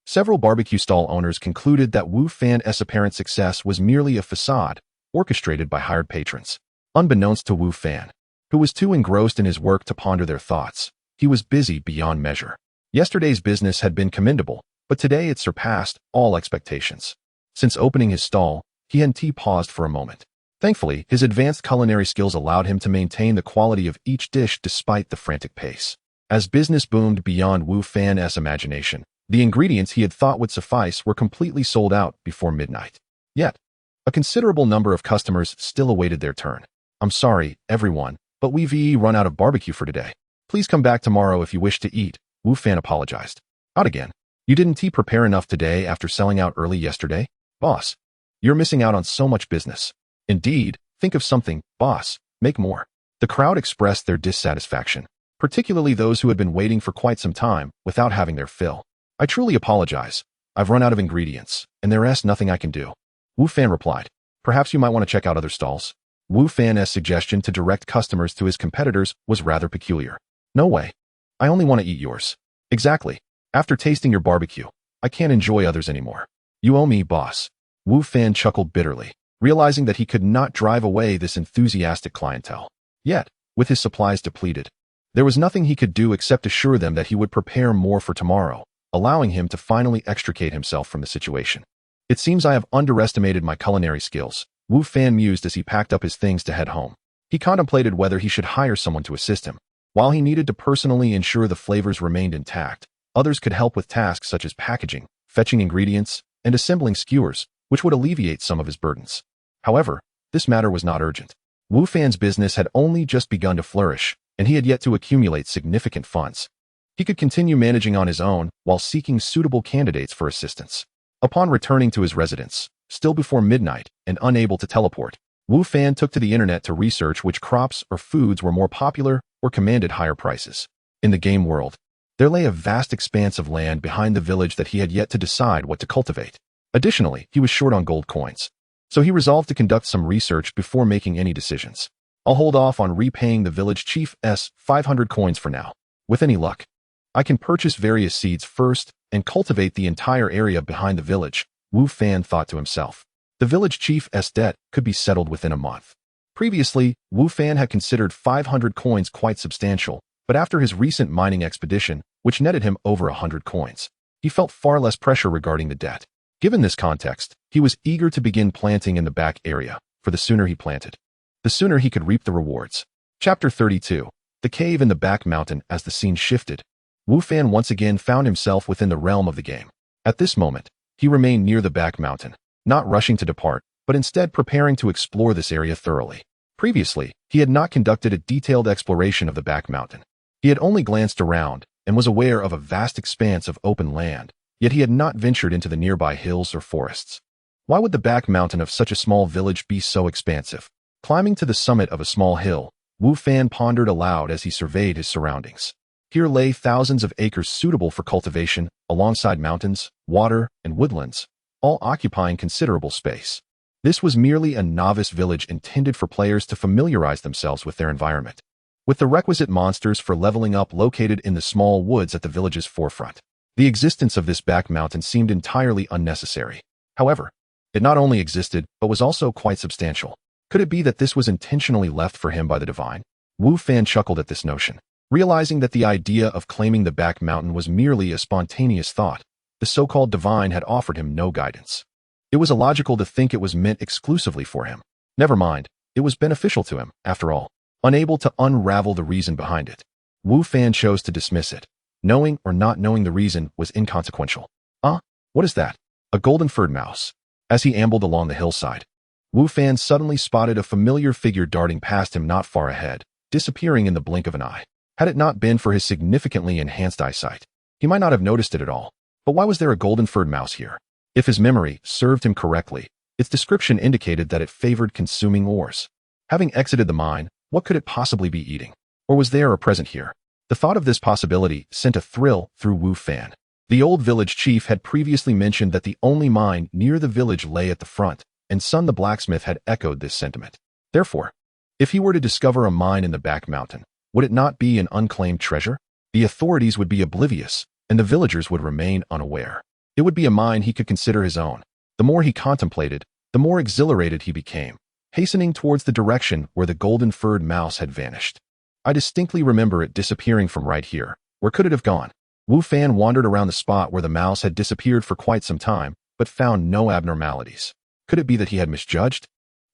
Several barbecue stall owners concluded that Wu Fan's apparent success was merely a facade orchestrated by hired patrons. Unbeknownst to Wu Fan, who was too engrossed in his work to ponder their thoughts, he was busy beyond measure. Yesterday's business had been commendable, but today it surpassed all expectations. Since opening his stall, he hadn't paused for a moment. Thankfully, his advanced culinary skills allowed him to maintain the quality of each dish despite the frantic pace. As business boomed beyond Wu Fan's imagination, the ingredients he had thought would suffice were completely sold out before midnight. Yet, a considerable number of customers still awaited their turn. I'm sorry, everyone, but we've run out of barbecue for today. Please come back tomorrow if you wish to eat. Wu Fan apologized. Out again. You didn't prepare enough today after selling out early yesterday? Boss, you're missing out on so much business. Indeed, think of something, boss, make more. The crowd expressed their dissatisfaction, particularly those who had been waiting for quite some time without having their fill. I truly apologize. I've run out of ingredients, and there's nothing I can do. Wu Fan replied. Perhaps you might want to check out other stalls. Wu Fan's suggestion to direct customers to his competitors was rather peculiar. No way. I only want to eat yours. Exactly. After tasting your barbecue, I can't enjoy others anymore. You owe me, boss. Wu Fan chuckled bitterly, realizing that he could not drive away this enthusiastic clientele. Yet, with his supplies depleted, there was nothing he could do except assure them that he would prepare more for tomorrow, allowing him to finally extricate himself from the situation. It seems I have underestimated my culinary skills, Wu Fan mused as he packed up his things to head home. He contemplated whether he should hire someone to assist him. While he needed to personally ensure the flavors remained intact, others could help with tasks such as packaging, fetching ingredients, and assembling skewers, which would alleviate some of his burdens. However, this matter was not urgent. Wu Fan's business had only just begun to flourish, and he had yet to accumulate significant funds. He could continue managing on his own while seeking suitable candidates for assistance. Upon returning to his residence, still before midnight and unable to teleport, Wu Fan took to the internet to research which crops or foods were more popular or commanded higher prices. In the game world, there lay a vast expanse of land behind the village that he had yet to decide what to cultivate. Additionally, he was short on gold coins, so he resolved to conduct some research before making any decisions. I'll hold off on repaying the village chief's 500 coins for now. With any luck, I can purchase various seeds first and cultivate the entire area behind the village, Wu Fan thought to himself. The village chief's debt could be settled within a month. Previously, Wu Fan had considered 500 coins quite substantial, but after his recent mining expedition, which netted him over 100 coins, he felt far less pressure regarding the debt. Given this context, he was eager to begin planting in the back area, for the sooner he planted, the sooner he could reap the rewards. Chapter 32. The Cave in the Back Mountain. As the scene shifted, Wu Fan once again found himself within the realm of the game. At this moment, he remained near the back mountain, not rushing to depart, but instead preparing to explore this area thoroughly. Previously, he had not conducted a detailed exploration of the back mountain. He had only glanced around and was aware of a vast expanse of open land, yet he had not ventured into the nearby hills or forests. Why would the back mountain of such a small village be so expansive? Climbing to the summit of a small hill, Wu Fan pondered aloud as he surveyed his surroundings. Here lay thousands of acres suitable for cultivation, alongside mountains, water, and woodlands, all occupying considerable space. This was merely a novice village intended for players to familiarize themselves with their environment, with the requisite monsters for leveling up located in the small woods at the village's forefront. The existence of this back mountain seemed entirely unnecessary. However, it not only existed, but was also quite substantial. Could it be that this was intentionally left for him by the divine? Wu Fan chuckled at this notion. Realizing that the idea of claiming the back mountain was merely a spontaneous thought, the so-called divine had offered him no guidance. It was illogical to think it was meant exclusively for him. Never mind, it was beneficial to him, after all. Unable to unravel the reason behind it, Wu Fan chose to dismiss it. Knowing or not knowing the reason was inconsequential. What is that? A golden-furred mouse. As he ambled along the hillside, Wu Fan suddenly spotted a familiar figure darting past him not far ahead, disappearing in the blink of an eye. Had it not been for his significantly enhanced eyesight, he might not have noticed it at all. But why was there a golden-furred mouse here? If his memory served him correctly, its description indicated that it favored consuming ores. Having exited the mine, what could it possibly be eating? Or was there a present here? The thought of this possibility sent a thrill through Wu Fan. The old village chief had previously mentioned that the only mine near the village lay at the front, and Sun the blacksmith had echoed this sentiment. Therefore, if he were to discover a mine in the back mountain, would it not be an unclaimed treasure? The authorities would be oblivious, and the villagers would remain unaware. It would be a mine he could consider his own. The more he contemplated, the more exhilarated he became, hastening towards the direction where the golden-furred mouse had vanished. I distinctly remember it disappearing from right here. Where could it have gone? Wu Fan wandered around the spot where the mouse had disappeared for quite some time, but found no abnormalities. Could it be that he had misjudged?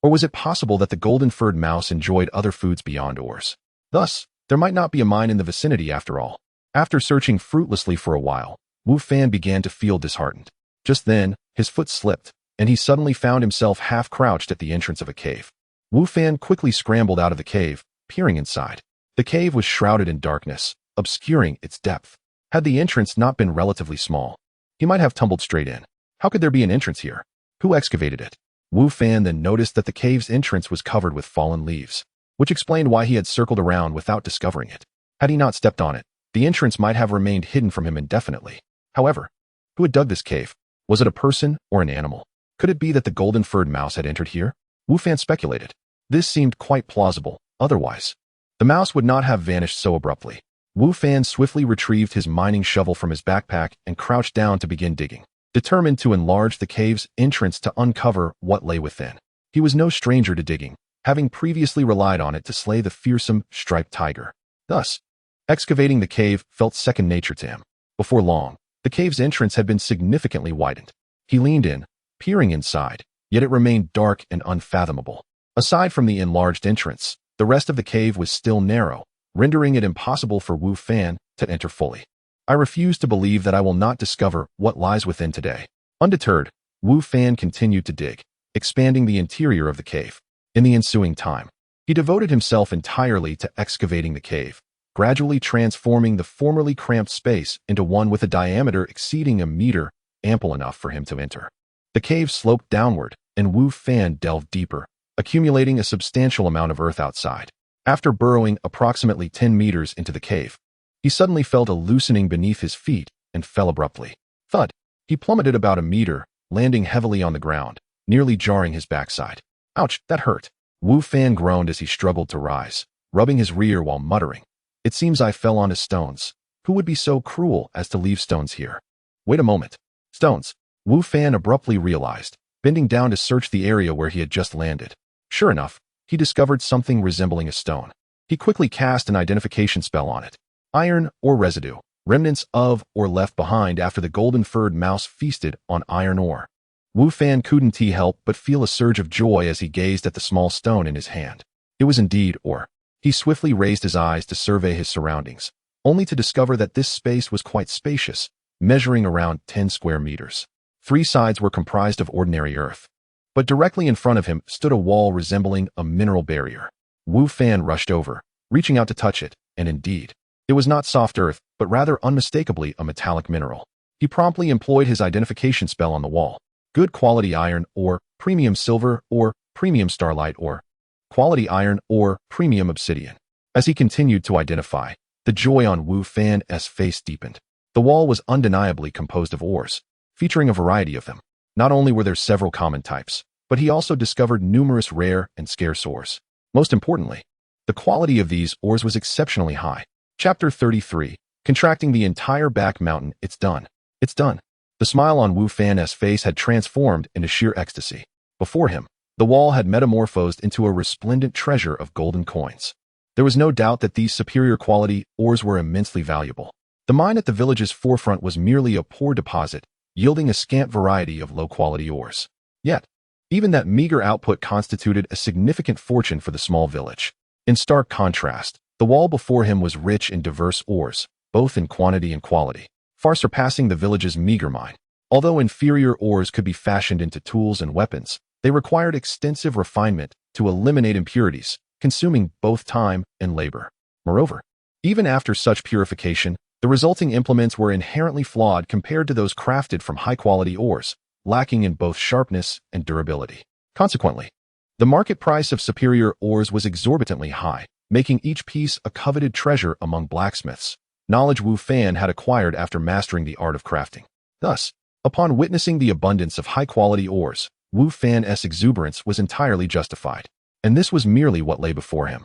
Or was it possible that the golden-furred mouse enjoyed other foods beyond ores? Thus, there might not be a mine in the vicinity after all. After searching fruitlessly for a while, Wu Fan began to feel disheartened. Just then, his foot slipped, and he suddenly found himself half-crouched at the entrance of a cave. Wu Fan quickly scrambled out of the cave, peering inside. The cave was shrouded in darkness, obscuring its depth. Had the entrance not been relatively small, he might have tumbled straight in. How could there be an entrance here? Who excavated it? Wu Fan then noticed that the cave's entrance was covered with fallen leaves, which explained why he had circled around without discovering it. Had he not stepped on it, the entrance might have remained hidden from him indefinitely. However, who had dug this cave? Was it a person or an animal? Could it be that the golden-furred mouse had entered here? Wu Fan speculated. This seemed quite plausible. Otherwise, the mouse would not have vanished so abruptly. Wu Fan swiftly retrieved his mining shovel from his backpack and crouched down to begin digging, determined to enlarge the cave's entrance to uncover what lay within. He was no stranger to digging, having previously relied on it to slay the fearsome striped tiger. Thus, excavating the cave felt second nature to him. Before long, the cave's entrance had been significantly widened. He leaned in, peering inside, yet it remained dark and unfathomable. Aside from the enlarged entrance, the rest of the cave was still narrow, rendering it impossible for Wu Fan to enter fully. I refuse to believe that I will not discover what lies within today. Undeterred, Wu Fan continued to dig, expanding the interior of the cave. In the ensuing time, he devoted himself entirely to excavating the cave, gradually transforming the formerly cramped space into one with a diameter exceeding a meter, ample enough for him to enter. The cave sloped downward, and Wu Fan delved deeper, accumulating a substantial amount of earth outside. After burrowing approximately 10 meters into the cave, he suddenly felt a loosening beneath his feet and fell abruptly. Thud! He plummeted about a meter, landing heavily on the ground, nearly jarring his backside. Ouch, that hurt. Wu Fan groaned as he struggled to rise, rubbing his rear while muttering, "It seems I fell onto stones. Who would be so cruel as to leave stones here?" Wait a moment. Stones. Wu Fan abruptly realized, bending down to search the area where he had just landed. Sure enough, he discovered something resembling a stone. He quickly cast an identification spell on it. Iron or residue, remnants of or left behind after the golden-furred mouse feasted on iron ore. Wu Fan couldn't help but feel a surge of joy as he gazed at the small stone in his hand. It was indeed ore. He swiftly raised his eyes to survey his surroundings, only to discover that this space was quite spacious, measuring around 10 square meters. 3 sides were comprised of ordinary earth, but directly in front of him stood a wall resembling a mineral barrier. Wu Fan rushed over, reaching out to touch it, and indeed, it was not soft earth, but rather unmistakably a metallic mineral. He promptly employed his identification spell on the wall. Good quality iron ore, premium silver ore, premium starlight ore, quality iron ore, premium obsidian. As he continued to identify, the joy on Wu Fan's face deepened. The wall was undeniably composed of ores, featuring a variety of them. Not only were there several common types, but he also discovered numerous rare and scarce ores. Most importantly, the quality of these ores was exceptionally high. Chapter 33, Contracting the entire back mountain. It's done. It's done. The smile on Wu Fan's face had transformed into sheer ecstasy. Before him, the wall had metamorphosed into a resplendent treasure of golden coins. There was no doubt that these superior quality ores were immensely valuable. The mine at the village's forefront was merely a poor deposit, yielding a scant variety of low-quality ores. Yet, even that meager output constituted a significant fortune for the small village. In stark contrast, the wall before him was rich in diverse ores, both in quantity and quality, far surpassing the village's meager mine. Although inferior ores could be fashioned into tools and weapons, they required extensive refinement to eliminate impurities, consuming both time and labor. Moreover, even after such purification, the resulting implements were inherently flawed compared to those crafted from high-quality ores, lacking in both sharpness and durability. Consequently, the market price of superior ores was exorbitantly high, making each piece a coveted treasure among blacksmiths, knowledge Wu Fan had acquired after mastering the art of crafting. Thus, upon witnessing the abundance of high-quality ores, Wu Fan's exuberance was entirely justified, and this was merely what lay before him.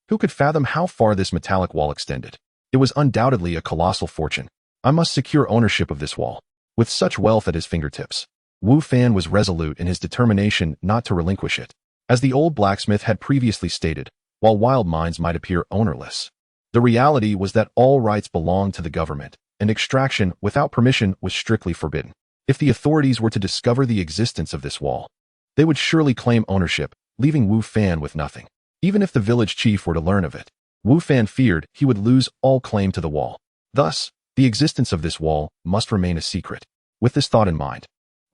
Who could fathom how far this metallic wall extended? It was undoubtedly a colossal fortune. I must secure ownership of this wall. With such wealth at his fingertips, Wu Fan was resolute in his determination not to relinquish it. As the old blacksmith had previously stated, while wild mines might appear ownerless, the reality was that all rights belonged to the government, and extraction without permission was strictly forbidden. If the authorities were to discover the existence of this wall, they would surely claim ownership, leaving Wu Fan with nothing. Even if the village chief were to learn of it, Wu Fan feared he would lose all claim to the wall. Thus, the existence of this wall must remain a secret. With this thought in mind,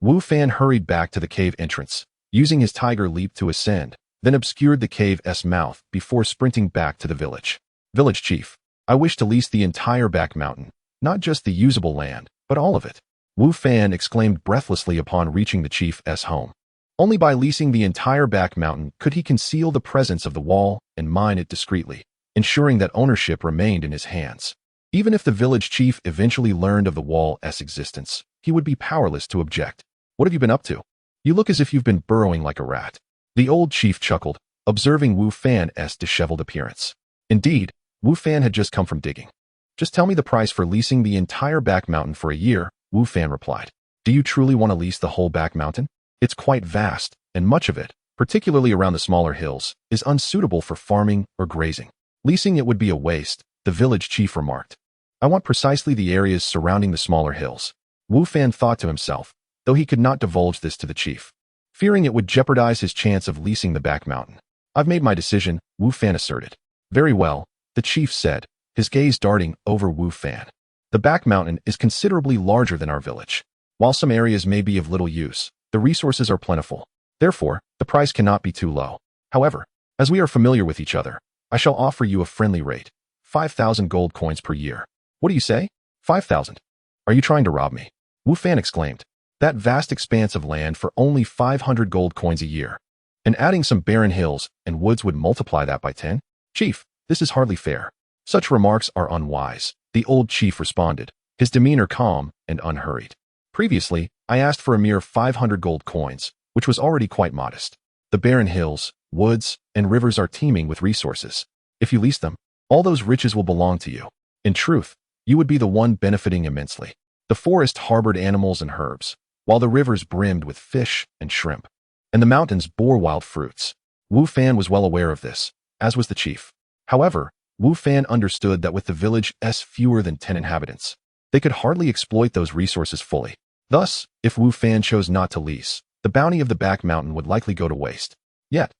Wu Fan hurried back to the cave entrance, using his tiger leap to ascend, then obscured the cave's mouth before sprinting back to the village. Village chief, I wish to lease the entire back mountain, not just the usable land, but all of it. Wu Fan exclaimed breathlessly upon reaching the chief's home. Only by leasing the entire back mountain could he conceal the presence of the wall and mine it discreetly, ensuring that ownership remained in his hands. Even if the village chief eventually learned of the wall's existence, he would be powerless to object. What have you been up to? You look as if you've been burrowing like a rat. The old chief chuckled, observing Wu Fan's disheveled appearance. Indeed, Wu Fan had just come from digging. Just tell me the price for leasing the entire back mountain for a year, Wu Fan replied. Do you truly want to lease the whole back mountain? It's quite vast, and much of it, particularly around the smaller hills, is unsuitable for farming or grazing. Leasing it would be a waste, the village chief remarked. I want precisely the areas surrounding the smaller hills. Wu Fan thought to himself, though he could not divulge this to the chief, fearing it would jeopardize his chance of leasing the back mountain. I've made my decision, Wu Fan asserted. Very well, the chief said, his gaze darting over Wu Fan. The back mountain is considerably larger than our village. While some areas may be of little use, the resources are plentiful. Therefore, the price cannot be too low. However, as we are familiar with each other, I shall offer you a friendly rate, 5,000 gold coins per year. What do you say? 5,000. Are you trying to rob me? Wu Fan exclaimed. That vast expanse of land for only 500 gold coins a year. And adding some barren hills and woods would multiply that by 10? Chief, this is hardly fair. Such remarks are unwise, the old chief responded, his demeanor calm and unhurried. Previously, I asked for a mere 500 gold coins, which was already quite modest. The barren hills, woods, and rivers are teeming with resources. If you lease them, all those riches will belong to you. In truth, you would be the one benefiting immensely. The forest harbored animals and herbs, while the rivers brimmed with fish and shrimp, and the mountains bore wild fruits. Wu Fan was well aware of this, as was the chief. However, Wu Fan understood that with the village's fewer than 10 inhabitants, they could hardly exploit those resources fully. Thus, if Wu Fan chose not to lease, the bounty of the back mountain would likely go to waste. Yet,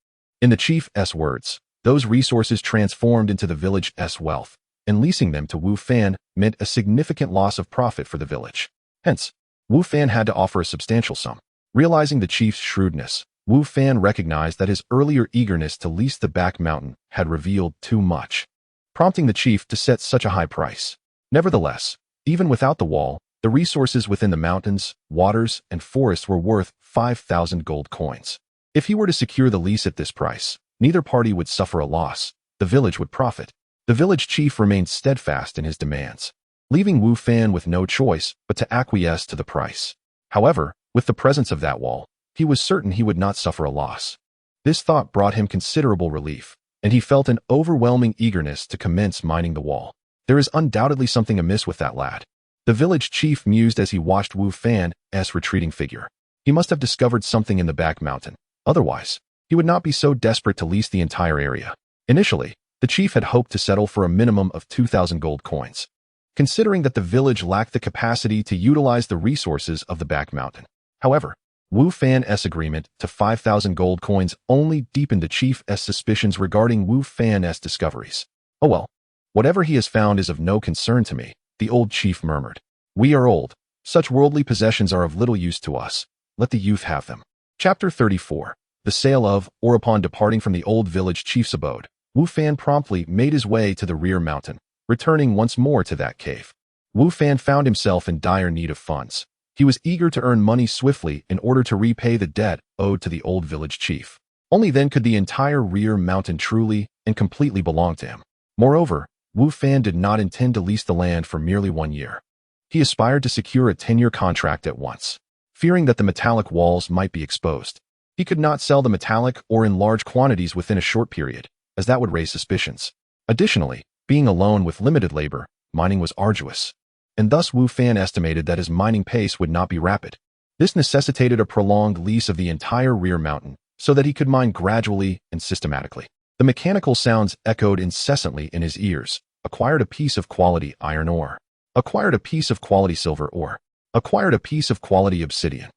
in the chief's words, those resources transformed into the village's wealth, and leasing them to Wu Fan meant a significant loss of profit for the village. Hence, Wu Fan had to offer a substantial sum. Realizing the chief's shrewdness, Wu Fan recognized that his earlier eagerness to lease the back mountain had revealed too much, prompting the chief to set such a high price. Nevertheless, even without the wall, the resources within the mountains, waters, and forests were worth 5,000 gold coins. If he were to secure the lease at this price, neither party would suffer a loss. The village would profit. The village chief remained steadfast in his demands, leaving Wu Fan with no choice but to acquiesce to the price. However, with the presence of that wall, he was certain he would not suffer a loss. This thought brought him considerable relief, and he felt an overwhelming eagerness to commence mining the wall. There is undoubtedly something amiss with that lad. The village chief mused as he watched Wu Fan's retreating figure. He must have discovered something in the back mountain. Otherwise, he would not be so desperate to lease the entire area. Initially, the chief had hoped to settle for a minimum of 2,000 gold coins, considering that the village lacked the capacity to utilize the resources of the back mountain. However, Wu Fan's agreement to 5,000 gold coins only deepened the chief's suspicions regarding Wu Fan's discoveries. Oh well, whatever he has found is of no concern to me, the old chief murmured. We are old. Such worldly possessions are of little use to us. Let the youth have them. Chapter 34. The sale of, or upon departing from the old village chief's abode, Wu Fan promptly made his way to the rear mountain, returning once more to that cave. Wu Fan found himself in dire need of funds. He was eager to earn money swiftly in order to repay the debt owed to the old village chief. Only then could the entire rear mountain truly and completely belong to him. Moreover, Wu Fan did not intend to lease the land for merely 1 year. He aspired to secure a 10-year contract at once, fearing that the metallic walls might be exposed. He could not sell the metallic or in large quantities within a short period, as that would raise suspicions. Additionally, being alone with limited labor, mining was arduous, and thus Wu Fan estimated that his mining pace would not be rapid. This necessitated a prolonged lease of the entire rear mountain, so that he could mine gradually and systematically. The mechanical sounds echoed incessantly in his ears. Acquired a piece of quality iron ore. Acquired a piece of quality silver ore. Acquired a piece of quality obsidian.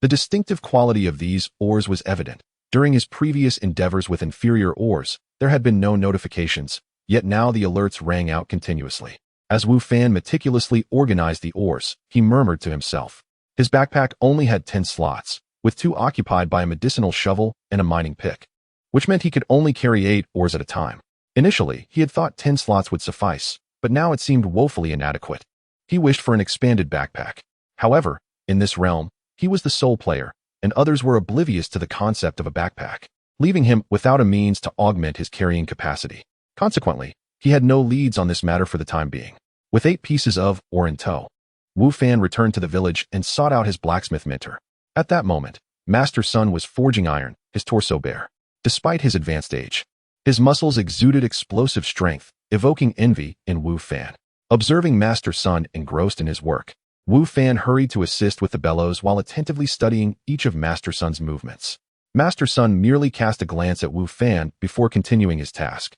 The distinctive quality of these ores was evident. During his previous endeavors with inferior ores, there had been no notifications, yet now the alerts rang out continuously. As Wu Fan meticulously organized the ores, he murmured to himself. His backpack only had 10 slots, with 2 occupied by a medicinal shovel and a mining pick. which meant he could only carry 8 ores at a time. Initially, he had thought 10 slots would suffice, but now it seemed woefully inadequate. He wished for an expanded backpack. However, in this realm, he was the sole player, and others were oblivious to the concept of a backpack, leaving him without a means to augment his carrying capacity. Consequently, he had no leads on this matter for the time being. With 8 pieces of ore in tow, Wu Fan returned to the village and sought out his blacksmith mentor. At that moment, Master Sun was forging iron, his torso bare. Despite his advanced age, his muscles exuded explosive strength, evoking envy in Wu Fan. Observing Master Sun engrossed in his work, Wu Fan hurried to assist with the bellows while attentively studying each of Master Sun's movements. Master Sun merely cast a glance at Wu Fan before continuing his task.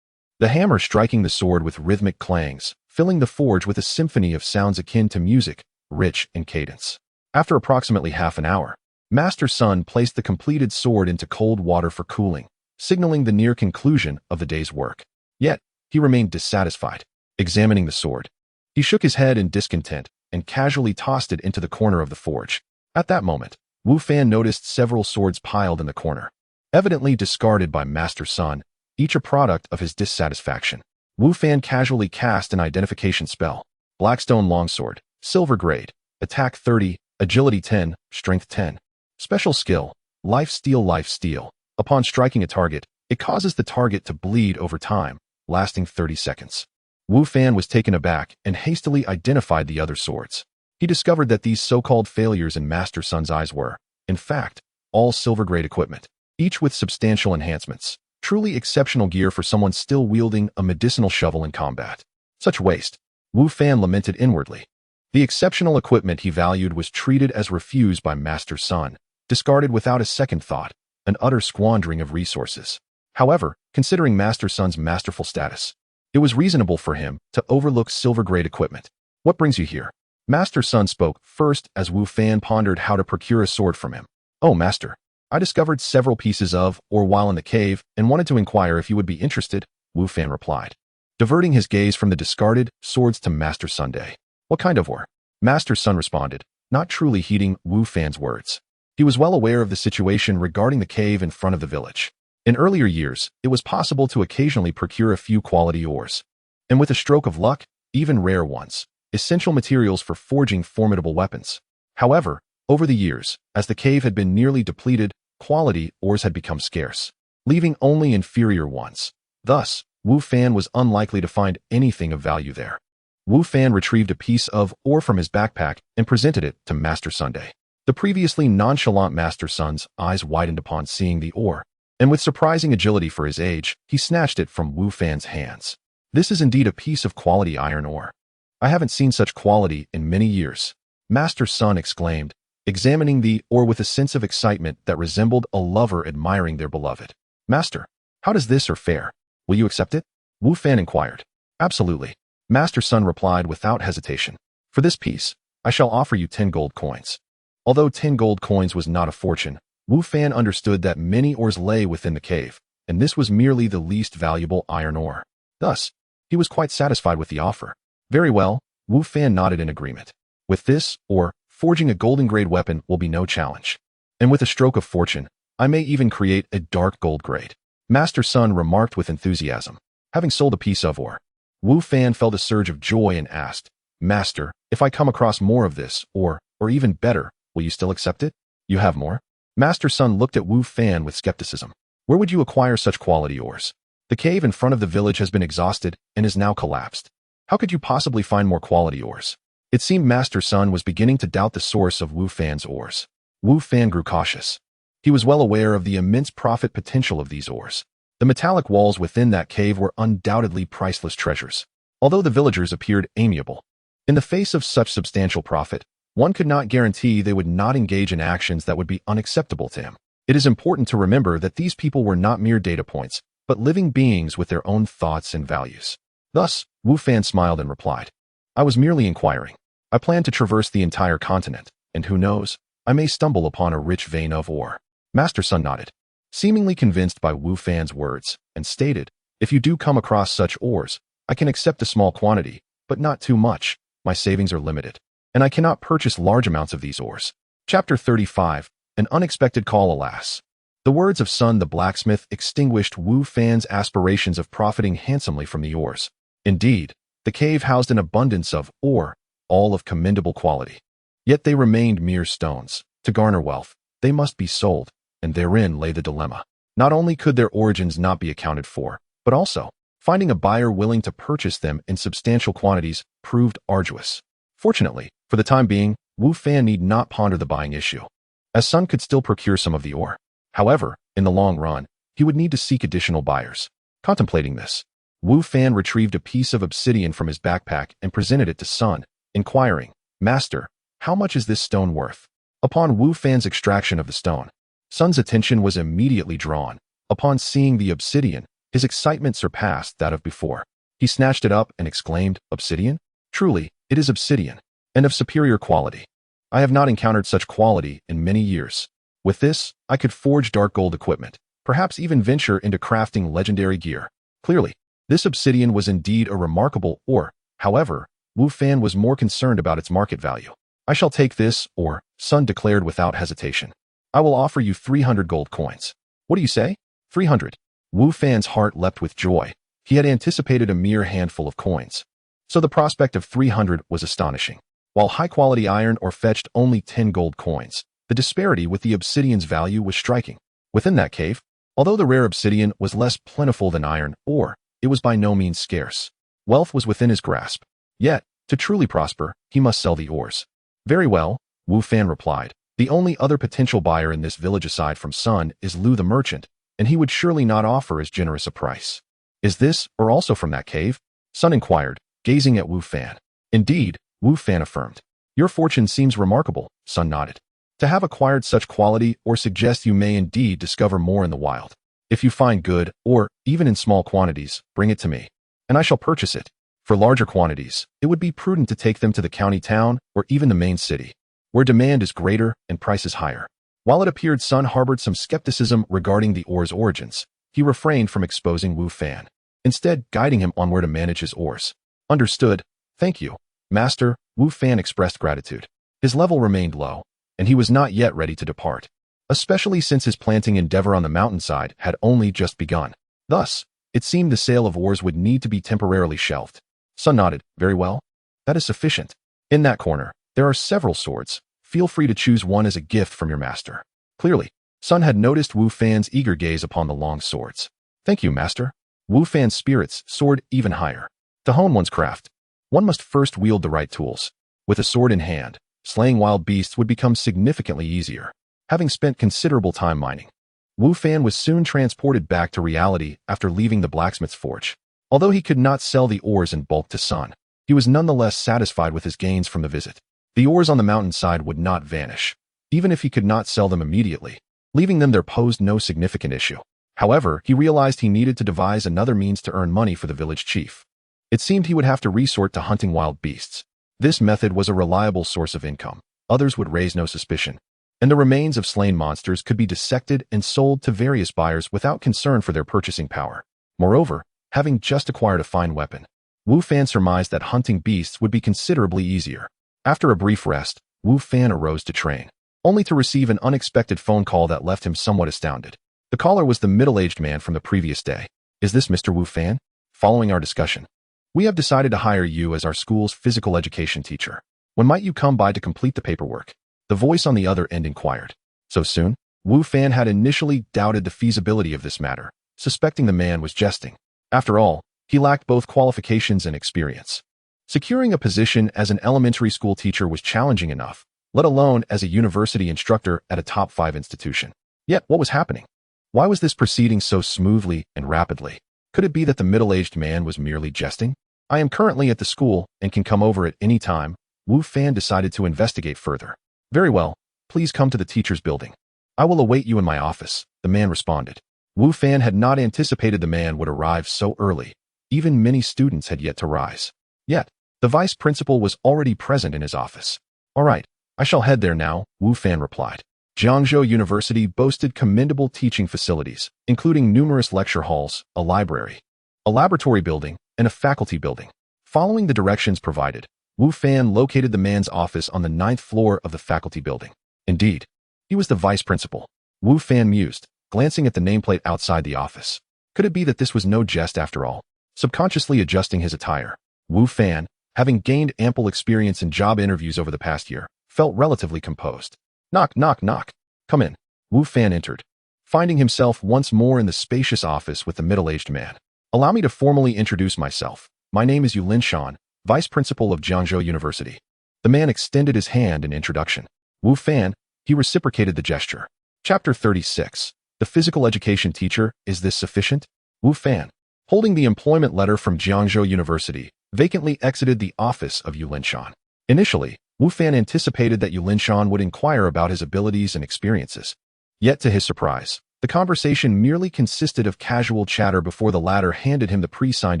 The hammer striking the sword with rhythmic clangs, filling the forge with a symphony of sounds akin to music, rich in cadence. After approximately half an hour, Master Sun placed the completed sword into cold water for cooling, signaling the near conclusion of the day's work. Yet, he remained dissatisfied. Examining the sword, he shook his head in discontent and casually tossed it into the corner of the forge. At that moment, Wu Fan noticed several swords piled in the corner, evidently discarded by Master Sun, each a product of his dissatisfaction. Wu Fan casually cast an identification spell. Blackstone Longsword, Silver Grade, Attack 30, Agility 10, Strength 10. Special skill, Life Steal. Upon striking a target, it causes the target to bleed over time, lasting 30 seconds. Wu Fan was taken aback and hastily identified the other swords. He discovered that these so-called failures in Master Sun's eyes were, in fact, all silver-grade equipment, each with substantial enhancements. Truly exceptional gear for someone still wielding a medicinal shovel in combat. Such waste, Wu Fan lamented inwardly. The exceptional equipment he valued was treated as refuse by Master Sun, discarded without a second thought, an utter squandering of resources. However, considering Master Sun's masterful status, it was reasonable for him to overlook silver-grade equipment. What brings you here? Master Sun spoke first as Wu Fan pondered how to procure a sword from him. Oh, Master, I discovered several pieces of ore while in the cave and wanted to inquire if you would be interested, Wu Fan replied, diverting his gaze from the discarded swords to Master Sunday. What kind of ore? Master Sun responded, not truly heeding Wu Fan's words. He was well aware of the situation regarding the cave in front of the village. In earlier years, it was possible to occasionally procure a few quality ores, and with a stroke of luck, even rare ones, essential materials for forging formidable weapons. However, over the years, as the cave had been nearly depleted, quality ores had become scarce, leaving only inferior ones. Thus, Wu Fan was unlikely to find anything of value there. Wu Fan retrieved a piece of ore from his backpack and presented it to Master Sunday. The previously nonchalant Master Sun's eyes widened upon seeing the ore, and with surprising agility for his age, he snatched it from Wu Fan's hands. This is indeed a piece of quality iron ore. I haven't seen such quality in many years, Master Sun exclaimed, examining the ore with a sense of excitement that resembled a lover admiring their beloved. Master, how does this fare? Will you accept it? Wu Fan inquired. Absolutely, Master Sun replied without hesitation. For this piece, I shall offer you 10 gold coins. Although 10 gold coins was not a fortune, Wu Fan understood that many ores lay within the cave, and this was merely the least valuable iron ore. Thus, he was quite satisfied with the offer. Very well, Wu Fan nodded in agreement. With this, or forging a golden-grade weapon will be no challenge. And with a stroke of fortune, I may even create a dark gold grade. Master Sun remarked with enthusiasm. Having sold a piece of ore, Wu Fan felt a surge of joy and asked, Master, if I come across more of this, or even better, will you still accept it? You have more? Master Sun looked at Wu Fan with skepticism. Where would you acquire such quality ores? The cave in front of the village has been exhausted and is now collapsed. How could you possibly find more quality ores? It seemed Master Sun was beginning to doubt the source of Wu Fan's ores. Wu Fan grew cautious. He was well aware of the immense profit potential of these ores. The metallic walls within that cave were undoubtedly priceless treasures. Although the villagers appeared amiable, in the face of such substantial profit, one could not guarantee they would not engage in actions that would be unacceptable to him. It is important to remember that these people were not mere data points, but living beings with their own thoughts and values. Thus, Wu Fan smiled and replied, I was merely inquiring. I plan to traverse the entire continent, and who knows, I may stumble upon a rich vein of ore. Master Sun nodded, seemingly convinced by Wu Fan's words, and stated, if you do come across such ores, I can accept a small quantity, but not too much. My savings are limited, and I cannot purchase large amounts of these ores. Chapter 35, An Unexpected Call. Alas, The words of Sun the blacksmith extinguished Wu Fan's aspirations of profiting handsomely from the ores. Indeed, the cave housed an abundance of ore, all of commendable quality. Yet they remained mere stones. To garner wealth, they must be sold, and therein lay the dilemma. Not only could their origins not be accounted for, but also, finding a buyer willing to purchase them in substantial quantities proved arduous. Fortunately, for the time being, Wu Fan need not ponder the buying issue, as Sun could still procure some of the ore. However, in the long run, he would need to seek additional buyers. Contemplating this, Wu Fan retrieved a piece of obsidian from his backpack and presented it to Sun, inquiring, "Master, how much is this stone worth?" Upon Wu Fan's extraction of the stone, Sun's attention was immediately drawn. Upon seeing the obsidian, his excitement surpassed that of before. He snatched it up and exclaimed, "Obsidian? Truly, it is obsidian, and of superior quality. I have not encountered such quality in many years. With this, I could forge dark gold equipment, perhaps even venture into crafting legendary gear." Clearly, this obsidian was indeed a remarkable ore. However, Wu Fan was more concerned about its market value. "I shall take this ore," Sun declared without hesitation. "I will offer you 300 gold coins." "What do you say?" 300. Wu Fan's heart leapt with joy. He had anticipated a mere handful of coins, so the prospect of 300 was astonishing. While high-quality iron ore fetched only 10 gold coins, the disparity with the obsidian's value was striking. Within that cave, although the rare obsidian was less plentiful than iron ore, it was by no means scarce. Wealth was within his grasp. Yet, to truly prosper, he must sell the ores. "Very well," Wu Fan replied. "The only other potential buyer in this village aside from Sun is Lu the merchant, and he would surely not offer as generous a price." "Is this or also from that cave?" Sun inquired, gazing at Wu Fan. "Indeed," Wu Fan affirmed. "Your fortune seems remarkable," Sun nodded. "To have acquired such quality or suggests you may indeed discover more in the wild. If you find good, or, even in small quantities, bring it to me, and I shall purchase it. For larger quantities, it would be prudent to take them to the county town or even the main city, where demand is greater and prices higher." While it appeared Sun harbored some skepticism regarding the ore's origins, he refrained from exposing Wu Fan, instead guiding him on where to manage his ores. "Understood. Thank you, Master." Wu Fan expressed gratitude. His level remained low, and he was not yet ready to depart, especially since his planting endeavor on the mountainside had only just begun. Thus, it seemed the sale of ores would need to be temporarily shelved. Sun nodded. "Very well. That is sufficient. In that corner, there are several swords. Feel free to choose one as a gift from your master." Clearly, Sun had noticed Wu Fan's eager gaze upon the long swords. "Thank you, Master." Wu Fan's spirits soared even higher. To hone one's craft, one must first wield the right tools. With a sword in hand, slaying wild beasts would become significantly easier. Having spent considerable time mining, Wu Fan was soon transported back to reality after leaving the blacksmith's forge. Although he could not sell the ores in bulk to Sun, he was nonetheless satisfied with his gains from the visit. The ores on the mountainside would not vanish, even if he could not sell them immediately. Leaving them there posed no significant issue. However, he realized he needed to devise another means to earn money for the village chief. It seemed he would have to resort to hunting wild beasts. This method was a reliable source of income. Others would raise no suspicion, and the remains of slain monsters could be dissected and sold to various buyers without concern for their purchasing power. Moreover, having just acquired a fine weapon, Wu Fan surmised that hunting beasts would be considerably easier. After a brief rest, Wu Fan arose to train, only to receive an unexpected phone call that left him somewhat astounded. The caller was the middle-aged man from the previous day. "Is this Mr. Wu Fan? Following our discussion, we have decided to hire you as our school's physical education teacher. When might you come by to complete the paperwork?" The voice on the other end inquired. "So soon?" Wu Fan had initially doubted the feasibility of this matter, suspecting the man was jesting. After all, he lacked both qualifications and experience. Securing a position as an elementary school teacher was challenging enough, let alone as a university instructor at a top 5 institution. Yet, what was happening? Why was this proceeding so smoothly and rapidly? Could it be that the middle-aged man was merely jesting? "I am currently at the school and can come over at any time." Wu Fan decided to investigate further. "Very well, please come to the teacher's building. I will await you in my office," the man responded. Wu Fan had not anticipated the man would arrive so early. Even many students had yet to rise. Yet, the vice principal was already present in his office. "All right, I shall head there now," Wu Fan replied. Jiangzhou University boasted commendable teaching facilities, including numerous lecture halls, a library, a laboratory building, and a faculty building. Following the directions provided, Wu Fan located the man's office on the 9th floor of the faculty building. Indeed, he was the vice principal. Wu Fan mused, glancing at the nameplate outside the office. Could it be that this was no jest after all? Subconsciously adjusting his attire, Wu Fan, having gained ample experience in job interviews over the past year, felt relatively composed. Knock, knock, knock. Come in. Wu Fan entered, finding himself once more in the spacious office with the middle-aged man. Allow me to formally introduce myself. My name is Yulinshan, Vice Principal of Jiangzhou University. The man extended his hand in introduction. Wu Fan, he reciprocated the gesture. Chapter 36. The Physical Education Teacher, is this sufficient? Wu Fan, holding the employment letter from Jiangzhou University, vacantly exited the office of Yulinshan. Initially, Wu Fan anticipated that Yulinshan would inquire about his abilities and experiences. Yet to his surprise, the conversation merely consisted of casual chatter before the latter handed him the pre-signed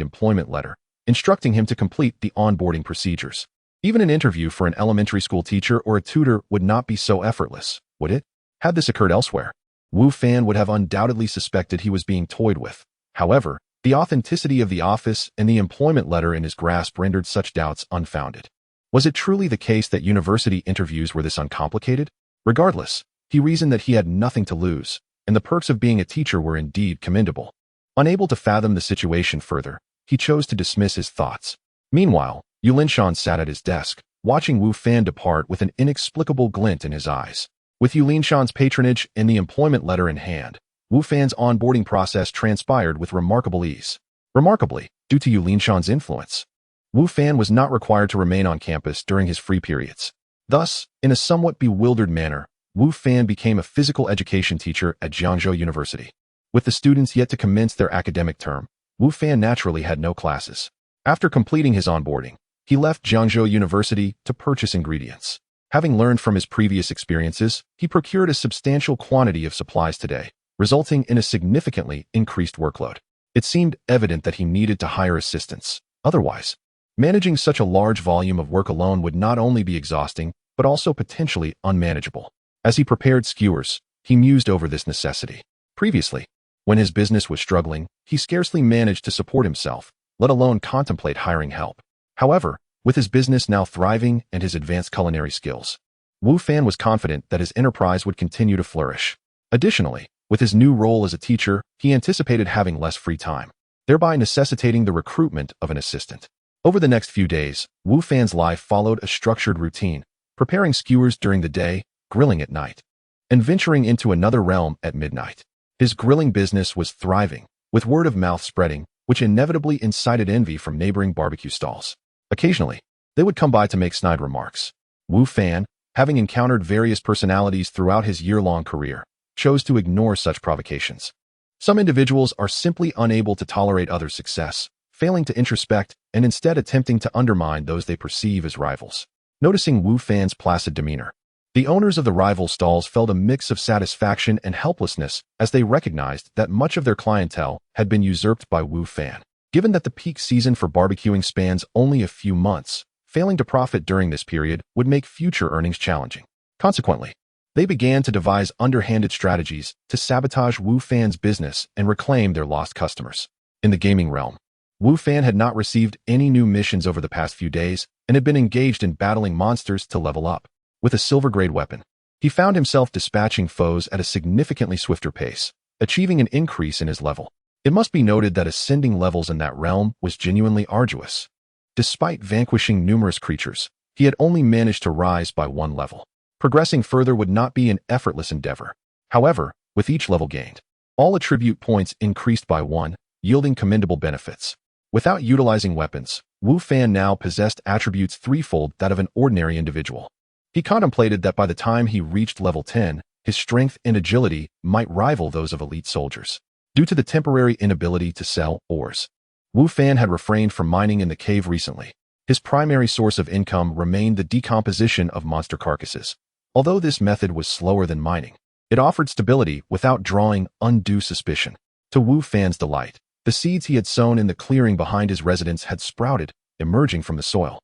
employment letter, instructing him to complete the onboarding procedures. Even an interview for an elementary school teacher or a tutor would not be so effortless, would it? Had this occurred elsewhere, Wu Fan would have undoubtedly suspected he was being toyed with. However, the authenticity of the office and the employment letter in his grasp rendered such doubts unfounded. Was it truly the case that university interviews were this uncomplicated? Regardless, he reasoned that he had nothing to lose, and the perks of being a teacher were indeed commendable. Unable to fathom the situation further, he chose to dismiss his thoughts. Meanwhile, Yulinshan sat at his desk, watching Wu Fan depart with an inexplicable glint in his eyes. With Yulinshan's patronage and the employment letter in hand, Wu Fan's onboarding process transpired with remarkable ease. Remarkably, due to Yulinshan's influence, Wu Fan was not required to remain on campus during his free periods. Thus, in a somewhat bewildered manner, Wu Fan became a physical education teacher at Jiangzhou University. With the students yet to commence their academic term, Wu Fan naturally had no classes. After completing his onboarding, he left Jiangzhou University to purchase ingredients. Having learned from his previous experiences, he procured a substantial quantity of supplies today, resulting in a significantly increased workload. It seemed evident that he needed to hire assistants. Otherwise, managing such a large volume of work alone would not only be exhausting, but also potentially unmanageable. As he prepared skewers, he mused over this necessity. Previously, when his business was struggling, he scarcely managed to support himself, let alone contemplate hiring help. However, with his business now thriving and his advanced culinary skills, Wu Fan was confident that his enterprise would continue to flourish. Additionally, with his new role as a teacher, he anticipated having less free time, thereby necessitating the recruitment of an assistant. Over the next few days, Wu Fan's life followed a structured routine, preparing skewers during the day, grilling at night, and venturing into another realm at midnight. His grilling business was thriving, with word of mouth spreading, which inevitably incited envy from neighboring barbecue stalls. Occasionally, they would come by to make snide remarks. Wu Fan, having encountered various personalities throughout his year-long career, chose to ignore such provocations. Some individuals are simply unable to tolerate others' success, failing to introspect and instead attempting to undermine those they perceive as rivals. Noticing Wu Fan's placid demeanor, the owners of the rival stalls felt a mix of satisfaction and helplessness as they recognized that much of their clientele had been usurped by Wu Fan. Given that the peak season for barbecuing spans only a few months, failing to profit during this period would make future earnings challenging. Consequently, they began to devise underhanded strategies to sabotage Wu Fan's business and reclaim their lost customers. In the gaming realm, Wu Fan had not received any new missions over the past few days and had been engaged in battling monsters to level up. With a silver-grade weapon, he found himself dispatching foes at a significantly swifter pace, achieving an increase in his level. It must be noted that ascending levels in that realm was genuinely arduous. Despite vanquishing numerous creatures, he had only managed to rise by one level. Progressing further would not be an effortless endeavor. However, with each level gained, all attribute points increased by one, yielding commendable benefits. Without utilizing weapons, Wu Fan now possessed attributes threefold that of an ordinary individual. He contemplated that by the time he reached level 10, his strength and agility might rival those of elite soldiers. Due to the temporary inability to sell ores, Wu Fan had refrained from mining in the cave recently. His primary source of income remained the decomposition of monster carcasses. Although this method was slower than mining, it offered stability without drawing undue suspicion. To Wu Fan's delight, the seeds he had sown in the clearing behind his residence had sprouted, emerging from the soil.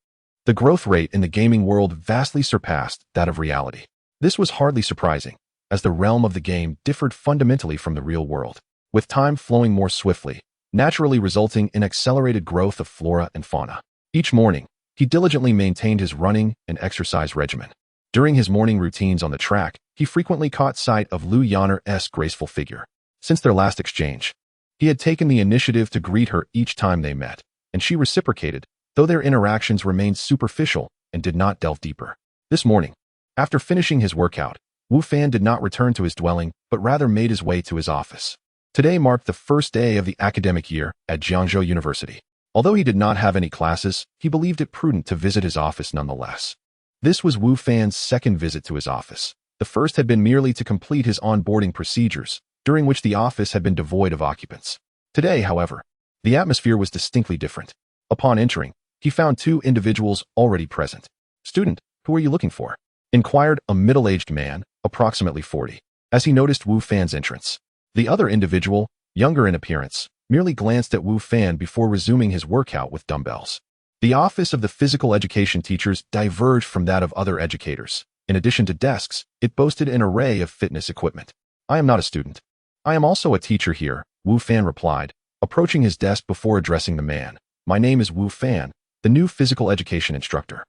The growth rate in the gaming world vastly surpassed that of reality. This was hardly surprising, as the realm of the game differed fundamentally from the real world, with time flowing more swiftly, naturally resulting in accelerated growth of flora and fauna. Each morning, he diligently maintained his running and exercise regimen. During his morning routines on the track, he frequently caught sight of Lu Yanner's graceful figure. since their last exchange. He had taken the initiative to greet her each time they met, and she reciprocated, though their interactions remained superficial and did not delve deeper. This morning, after finishing his workout, Wu Fan did not return to his dwelling, but rather made his way to his office. Today marked the first day of the academic year at Jiangzhou University. Although he did not have any classes, he believed it prudent to visit his office nonetheless. This was Wu Fan's second visit to his office. The first had been merely to complete his onboarding procedures, during which the office had been devoid of occupants. Today, however, the atmosphere was distinctly different. Upon entering, he found two individuals already present. "Student, who are you looking for?" inquired a middle-aged man, approximately 40, as he noticed Wu Fan's entrance. The other individual, younger in appearance, merely glanced at Wu Fan before resuming his workout with dumbbells. The office of the physical education teachers diverged from that of other educators. In addition to desks, it boasted an array of fitness equipment. "I am not a student. I am also a teacher here," Wu Fan replied, approaching his desk before addressing the man. "My name is Wu Fan, the new physical education instructor."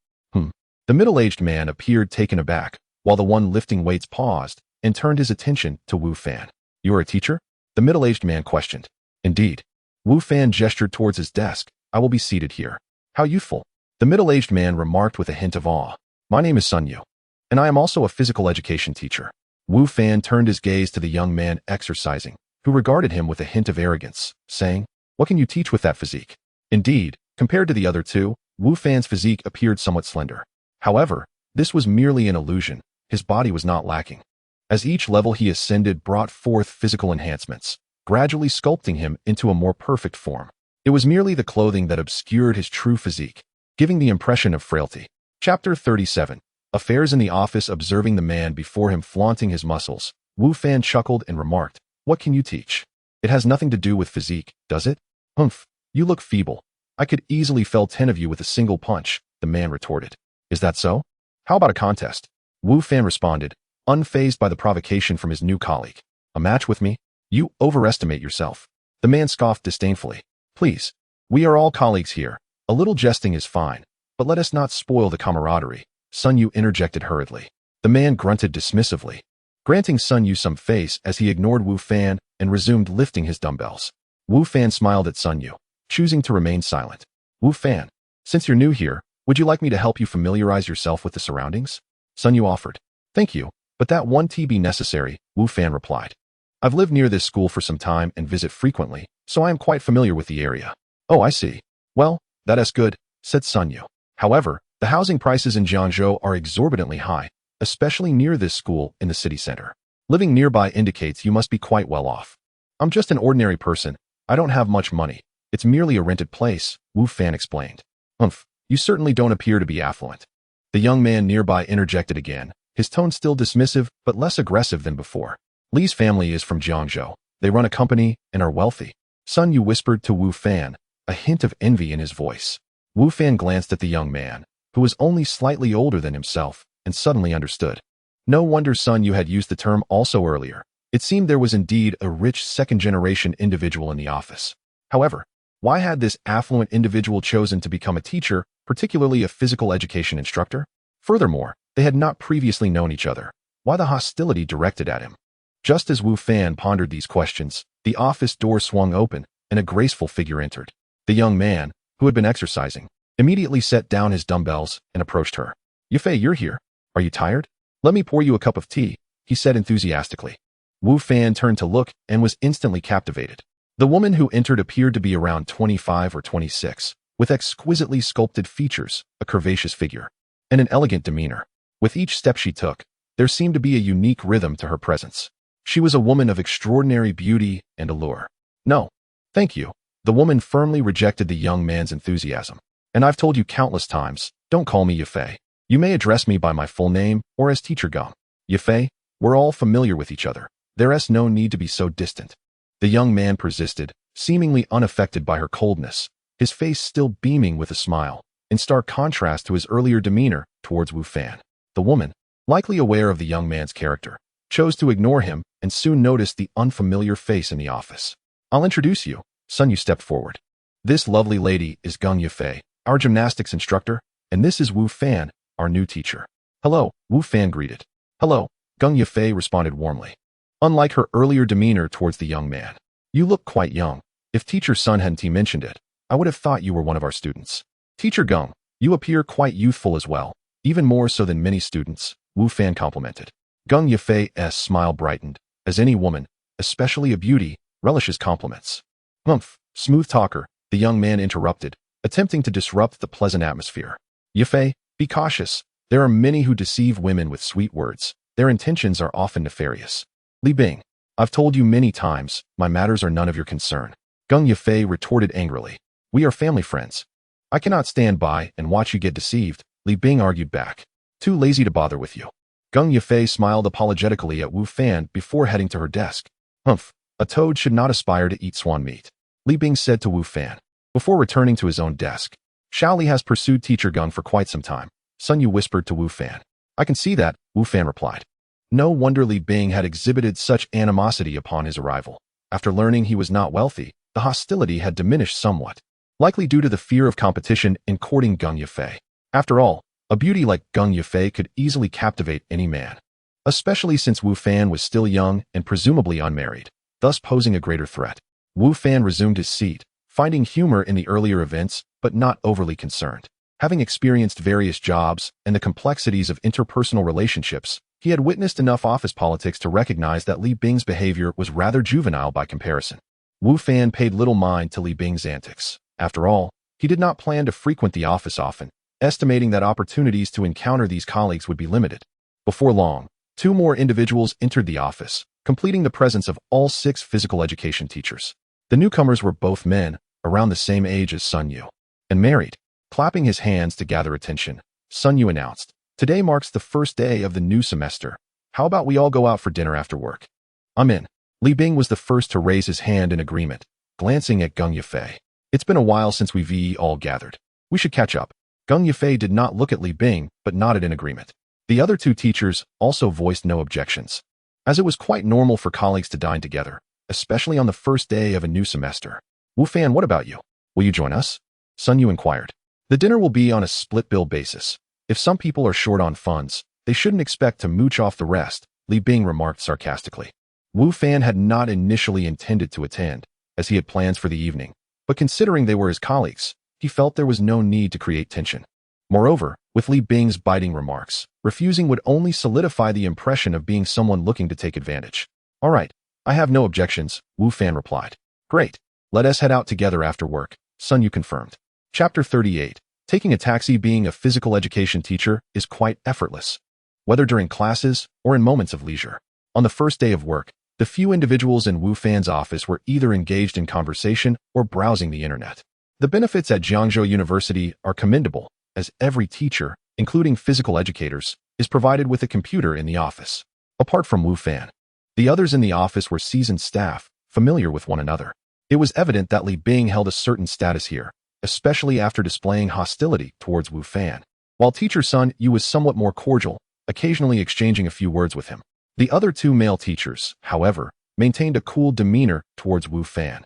The middle-aged man appeared taken aback, while the one lifting weights paused and turned his attention to Wu Fan. "You are a teacher?" the middle-aged man questioned. "Indeed." Wu Fan gestured towards his desk. "I will be seated here." "How youthful," the middle-aged man remarked with a hint of awe. "My name is Sun Yu, and I am also a physical education teacher." Wu Fan turned his gaze to the young man exercising, who regarded him with a hint of arrogance, saying, "What can you teach with that physique?" Indeed, compared to the other two, Wu Fan's physique appeared somewhat slender. However, this was merely an illusion. His body was not lacking. As each level he ascended brought forth physical enhancements, gradually sculpting him into a more perfect form. It was merely the clothing that obscured his true physique, giving the impression of frailty. Chapter 37. Affairs in the office. Observing the man before him flaunting his muscles, Wu Fan chuckled and remarked, "What can you teach? It has nothing to do with physique, does it?" "Humph, you look feeble. I could easily fell 10 of you with a single punch," the man retorted. "Is that so? How about a contest?" Wu Fan responded, unfazed by the provocation from his new colleague. "A match with me? You overestimate yourself." The man scoffed disdainfully. "Please, we are all colleagues here. A little jesting is fine, but let us not spoil the camaraderie," Sun Yu interjected hurriedly. The man grunted dismissively, granting Sun Yu some face as he ignored Wu Fan and resumed lifting his dumbbells. Wu Fan smiled at Sun Yu, choosing to remain silent. "Wu Fan, since you're new here, would you like me to help you familiarize yourself with the surroundings?" Sun Yu offered. "Thank you, but that won't be necessary," Wu Fan replied. "I've lived near this school for some time and visit frequently, so I am quite familiar with the area." "Oh, I see. Well, that is good," said Sun Yu. "However, the housing prices in Jiangzhou are exorbitantly high, especially near this school in the city center. Living nearby indicates you must be quite well off." "I'm just an ordinary person. I don't have much money. It's merely a rented place," Wu Fan explained. "Humph. You certainly don't appear to be affluent." The young man nearby interjected again, his tone still dismissive but less aggressive than before. "Li's family is from Jiangzhou. They run a company and are wealthy." Sun Yu whispered to Wu Fan, a hint of envy in his voice. Wu Fan glanced at the young man, who was only slightly older than himself, and suddenly understood. No wonder Sun Yu had used the term also earlier. It seemed there was indeed a rich second-generation individual in the office. However, why had this affluent individual chosen to become a teacher, particularly a physical education instructor? Furthermore, they had not previously known each other. Why the hostility directed at him? Just as Wu Fan pondered these questions, the office door swung open, and a graceful figure entered. The young man, who had been exercising, immediately set down his dumbbells and approached her. "Yufei, you're here. Are you tired? Let me pour you a cup of tea," he said enthusiastically. Wu Fan turned to look and was instantly captivated. The woman who entered appeared to be around 25 or 26, with exquisitely sculpted features, a curvaceous figure, and an elegant demeanor. With each step she took, there seemed to be a unique rhythm to her presence. She was a woman of extraordinary beauty and allure. "No, thank you." The woman firmly rejected the young man's enthusiasm. "And I've told you countless times, don't call me Yufei. You may address me by my full name or as Teacher Gum. Yufei, we're all familiar with each other. There's no need to be so distant." The young man persisted, seemingly unaffected by her coldness, his face still beaming with a smile, in stark contrast to his earlier demeanor towards Wu Fan. The woman, likely aware of the young man's character, chose to ignore him and soon noticed the unfamiliar face in the office. "I'll introduce you." Sun Yu stepped forward. "This lovely lady is Gung Yufei, our gymnastics instructor, and this is Wu Fan, our new teacher." "Hello," Wu Fan greeted. "Hello," Gung Yufei responded warmly. unlike her earlier demeanor towards the young man. You look quite young. If Teacher Sun hadn't mentioned it, I would have thought you were one of our students. Teacher Geng, you appear quite youthful as well, even more so than many students, Wu Fan complimented. Geng Yifei's smile brightened, as any woman, especially a beauty, relishes compliments. Humph, smooth talker, the young man interrupted, attempting to disrupt the pleasant atmosphere. Yifei, be cautious. There are many who deceive women with sweet words. Their intentions are often nefarious. Li Bing, I've told you many times, my matters are none of your concern. Geng Yifei retorted angrily. We are family friends. I cannot stand by and watch you get deceived, Li Bing argued back. Too lazy to bother with you. Geng Yifei smiled apologetically at Wu Fan before heading to her desk. Humph, a toad should not aspire to eat swan meat, Li Bing said to Wu Fan, before returning to his own desk. Shaoli has pursued Teacher Geng for quite some time, Sun Yu whispered to Wu Fan. I can see that, Wu Fan replied. No wonder Li Bing had exhibited such animosity upon his arrival. After learning he was not wealthy, the hostility had diminished somewhat, likely due to the fear of competition in courting Geng Yifei. After all, a beauty like Geng Yifei could easily captivate any man, especially since Wu Fan was still young and presumably unmarried, thus posing a greater threat. Wu Fan resumed his seat, finding humor in the earlier events, but not overly concerned. Having experienced various jobs and the complexities of interpersonal relationships, he had witnessed enough office politics to recognize that Li Bing's behavior was rather juvenile by comparison. Wu Fan paid little mind to Li Bing's antics. After all, he did not plan to frequent the office often, estimating that opportunities to encounter these colleagues would be limited. Before long, 2 more individuals entered the office, completing the presence of all 6 physical education teachers. The newcomers were both men, around the same age as Sun Yu, and married. Clapping his hands to gather attention, Sun Yu announced, Today marks the first day of the new semester. How about we all go out for dinner after work? I'm in. Li Bing was the first to raise his hand in agreement, glancing at Geng Yifei. It's been a while since we've all gathered. We should catch up. Geng Yifei did not look at Li Bing, but nodded in agreement. The other 2 teachers also voiced no objections, as it was quite normal for colleagues to dine together, especially on the first day of a new semester. Wu Fan, what about you? Will you join us? Sun Yu inquired. The dinner will be on a split bill basis. If some people are short on funds, they shouldn't expect to mooch off the rest, Li Bing remarked sarcastically. Wu Fan had not initially intended to attend, as he had plans for the evening, but considering they were his colleagues, he felt there was no need to create tension. Moreover, with Li Bing's biting remarks, refusing would only solidify the impression of being someone looking to take advantage. All right, I have no objections, Wu Fan replied. Great. Let us head out together after work, Sun Yu confirmed. Chapter 38. Taking a taxi being a physical education teacher is quite effortless, whether during classes or in moments of leisure. On the first day of work, the few individuals in Wu Fan's office were either engaged in conversation or browsing the internet. The benefits at Jiangzhou University are commendable, as every teacher, including physical educators, is provided with a computer in the office. Apart from Wu Fan, the others in the office were seasoned staff, familiar with one another. It was evident that Li Bing held a certain status here, especially after displaying hostility towards Wu Fan. While Teacher Sun Yu was somewhat more cordial, occasionally exchanging a few words with him. The other 2 male teachers, however, maintained a cool demeanor towards Wu Fan.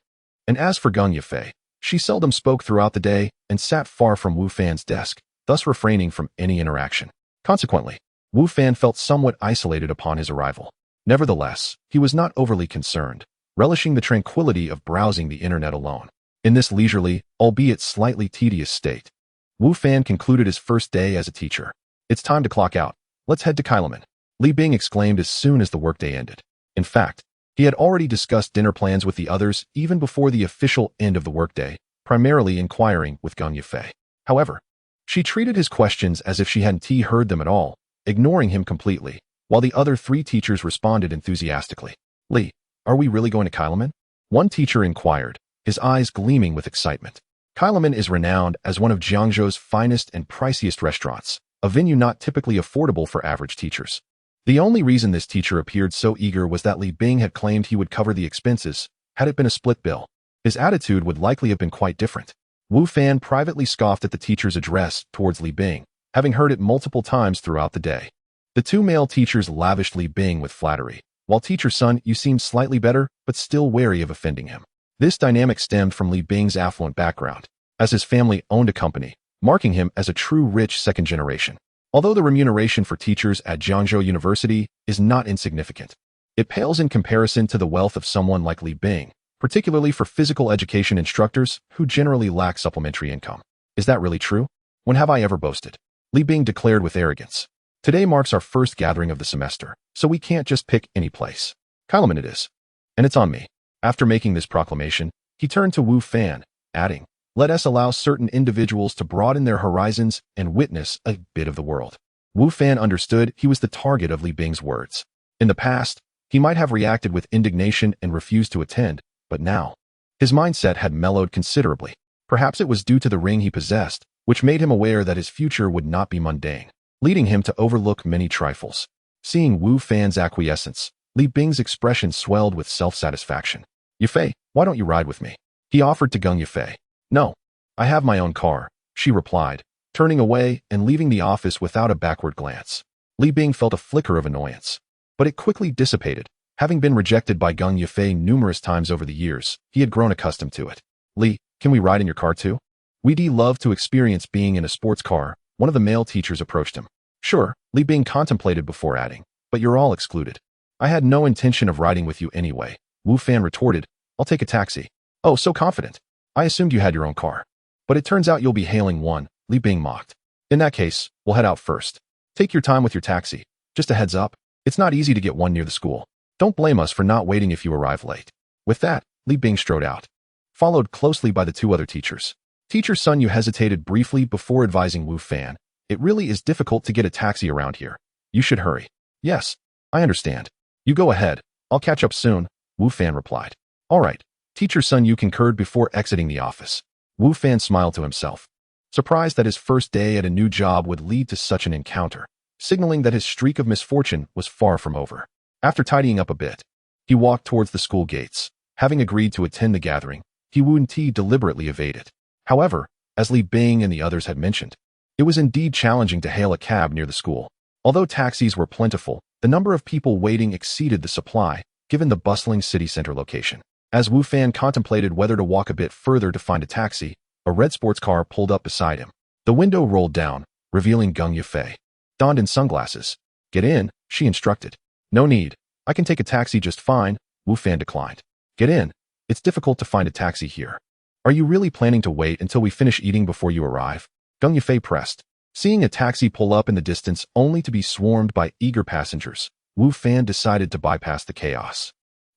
And as for Geng Yifei, she seldom spoke throughout the day and sat far from Wu Fan's desk, thus refraining from any interaction. Consequently, Wu Fan felt somewhat isolated upon his arrival. Nevertheless, he was not overly concerned, relishing the tranquility of browsing the internet alone. In this leisurely, albeit slightly tedious state, Wu Fan concluded his first day as a teacher. It's time to clock out. Let's head to Kailaman, Li Bing exclaimed as soon as the workday ended. In fact, he had already discussed dinner plans with the others even before the official end of the workday, primarily inquiring with Geng Yifei. However, she treated his questions as if she hadn't heard them at all, ignoring him completely, while the other 3 teachers responded enthusiastically. Li, are we really going to Kailaman? One teacher inquired, his eyes gleaming with excitement. Kailaman is renowned as one of Jiangzhou's finest and priciest restaurants, a venue not typically affordable for average teachers. The only reason this teacher appeared so eager was that Li Bing had claimed he would cover the expenses. Had it been a split bill, his attitude would likely have been quite different. Wu Fan privately scoffed at the teacher's address towards Li Bing, having heard it multiple times throughout the day. The 2 male teachers lavished Li Bing with flattery, while Teacher Sun Yu seemed slightly better, but still wary of offending him. This dynamic stemmed from Li Bing's affluent background, as his family owned a company, marking him as a true rich second generation. Although the remuneration for teachers at Jiangzhou University is not insignificant, It pales in comparison to the wealth of someone like Li Bing, particularly for physical education instructors who generally lack supplementary income. Is that really true? When have I ever boasted? Li Bing declared with arrogance. Today marks our first gathering of the semester, so we can't just pick any place. Kailaman it is. And it's on me. After making this proclamation, he turned to Wu Fan, adding, let us allow certain individuals to broaden their horizons and witness a bit of the world. Wu Fan understood he was the target of Li Bing's words. In the past, he might have reacted with indignation and refused to attend, but now, his mindset had mellowed considerably. Perhaps it was due to the ring he possessed, which made him aware that his future would not be mundane, leading him to overlook many trifles. Seeing Wu Fan's acquiescence, Li Bing's expression swelled with self-satisfaction. Yufei, why don't you ride with me? He offered to Gung Yufei. No, I have my own car, she replied, turning away and leaving the office without a backward glance. Li Bing felt a flicker of annoyance, but it quickly dissipated. Having been rejected by Gung Yufei numerous times over the years, he had grown accustomed to it. Li, can we ride in your car too? We'd love to experience being in a sports car, one of the male teachers approached him. Sure, Li Bing contemplated before adding, but you're all excluded. I had no intention of riding with you anyway, Wu Fan retorted. I'll take a taxi. Oh, so confident. I assumed you had your own car. But it turns out you'll be hailing one, Li Bing mocked. In that case, we'll head out first. Take your time with your taxi. Just a heads up, it's not easy to get one near the school. Don't blame us for not waiting if you arrive late. With that, Li Bing strode out, followed closely by the two other teachers. Teacher Sun Yu hesitated briefly before advising Wu Fan. It really is difficult to get a taxi around here. You should hurry. Yes, I understand. You go ahead. I'll catch up soon, Wu Fan replied. All right. Teacher Sun Yu concurred before exiting the office. Wu Fan smiled to himself, surprised that his first day at a new job would lead to such an encounter, signaling that his streak of misfortune was far from over. After tidying up a bit, he walked towards the school gates. Having agreed to attend the gathering, he Wu-Ti deliberately evaded. However, as Li Bing and the others had mentioned, it was indeed challenging to hail a cab near the school. Although taxis were plentiful, the number of people waiting exceeded the supply, given the bustling city center location. As Wu Fan contemplated whether to walk a bit further to find a taxi, a red sports car pulled up beside him. The window rolled down, revealing Gung Yufei, donned in sunglasses. Get in, she instructed. No need. I can take a taxi just fine, Wu Fan declined. Get in. It's difficult to find a taxi here. Are you really planning to wait until we finish eating before you arrive? Gung Yufei pressed. Seeing a taxi pull up in the distance only to be swarmed by eager passengers, Wu Fan decided to bypass the chaos.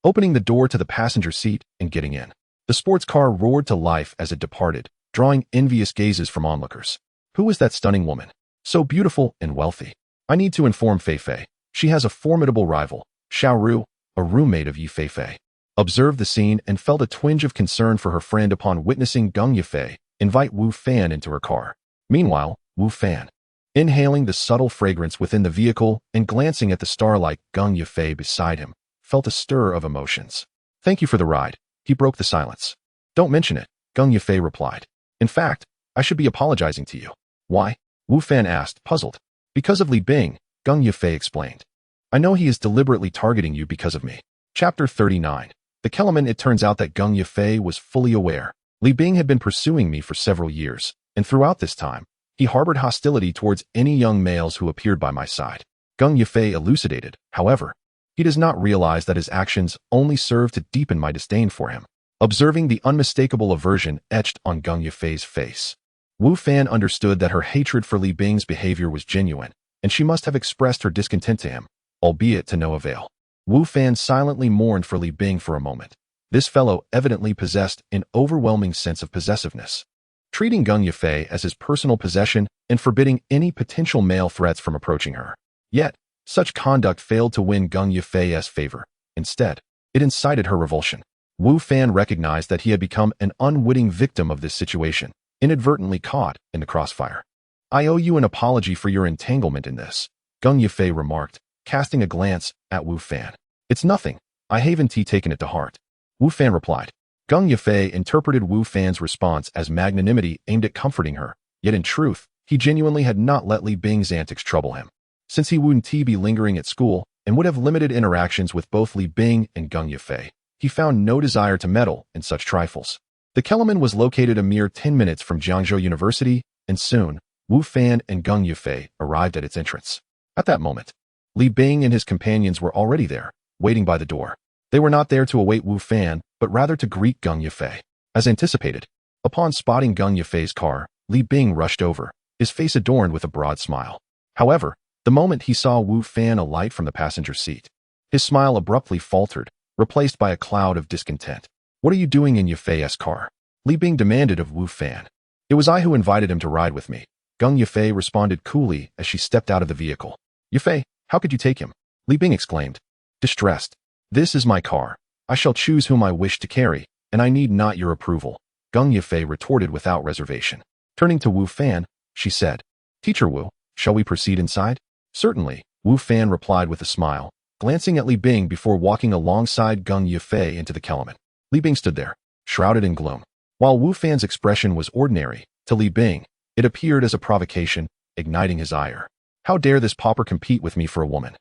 Opening the door to the passenger seat and getting in. The sports car roared to life as it departed, drawing envious gazes from onlookers. Who is that stunning woman? So beautiful and wealthy. I need to inform Fei Fei. She has a formidable rival, Xiao Ru, a roommate of Yi Fei Fei. Observed the scene and felt a twinge of concern for her friend upon witnessing Gung Yufei invite Wu Fan into her car. Meanwhile, Wu Fan, inhaling the subtle fragrance within the vehicle and glancing at the star-like Gung Yufei beside him, felt a stir of emotions. Thank you for the ride. He broke the silence. Don't mention it, Gung Yufei replied. In fact, I should be apologizing to you. Why? Wu Fan asked, puzzled. Because of Li Bing, Gung Yufei explained. I know he is deliberately targeting you because of me. Chapter 39. The Kellerman. It turns out that Gung Yufei was fully aware. Li Bing had been pursuing me for several years, and throughout this time, he harbored hostility towards any young males who appeared by my side. Gung Yufei elucidated, however. He does not realize that his actions only serve to deepen my disdain for him. Observing the unmistakable aversion etched on Gung Yufei's face, Wu Fan understood that her hatred for Li Bing's behavior was genuine, and she must have expressed her discontent to him, albeit to no avail. Wu Fan silently mourned for Li Bing for a moment. This fellow evidently possessed an overwhelming sense of possessiveness, treating Gung Yufei as his personal possession and forbidding any potential male threats from approaching her. Yet, such conduct failed to win Gung Yufei's favor. Instead, it incited her revulsion. Wu Fan recognized that he had become an unwitting victim of this situation, inadvertently caught in the crossfire. I owe you an apology for your entanglement in this, Gung Yufei remarked, casting a glance at Wu Fan. It's nothing. I haven't taken it to heart, Wu Fan replied. Gung Yufei interpreted Wu Fan's response as magnanimity aimed at comforting her, yet in truth, he genuinely had not let Li Bing's antics trouble him. Since he wouldn't be lingering at school and would have limited interactions with both Li Bing and Gung Yufei, he found no desire to meddle in such trifles. The Kellerman was located a mere 10 minutes from Jiangzhou University, and soon, Wu Fan and Gung Yufei arrived at its entrance. At that moment, Li Bing and his companions were already there, waiting by the door. They were not there to await Wu Fan, but rather to greet Geng Yifei. As anticipated, upon spotting Geng Yifei's car, Li Bing rushed over, his face adorned with a broad smile. However, the moment he saw Wu Fan alight from the passenger seat, his smile abruptly faltered, replaced by a cloud of discontent. "What are you doing in Yifei's car?" Li Bing demanded of Wu Fan. "It was I who invited him to ride with me," Geng Yifei responded coolly as she stepped out of the vehicle. "Yifei, how could you take him?" Li Bing exclaimed, distressed. "This is my car. I shall choose whom I wish to carry, and I need not your approval," Geng Yifei retorted without reservation. Turning to Wu Fan, she said, "Teacher Wu, shall we proceed inside?" "Certainly," Wu Fan replied with a smile, glancing at Li Bing before walking alongside Geng Yifei into the Kellerman. Li Bing stood there, shrouded in gloom. While Wu Fan's expression was ordinary, to Li Bing, it appeared as a provocation, igniting his ire. "How dare this pauper compete with me for a woman?"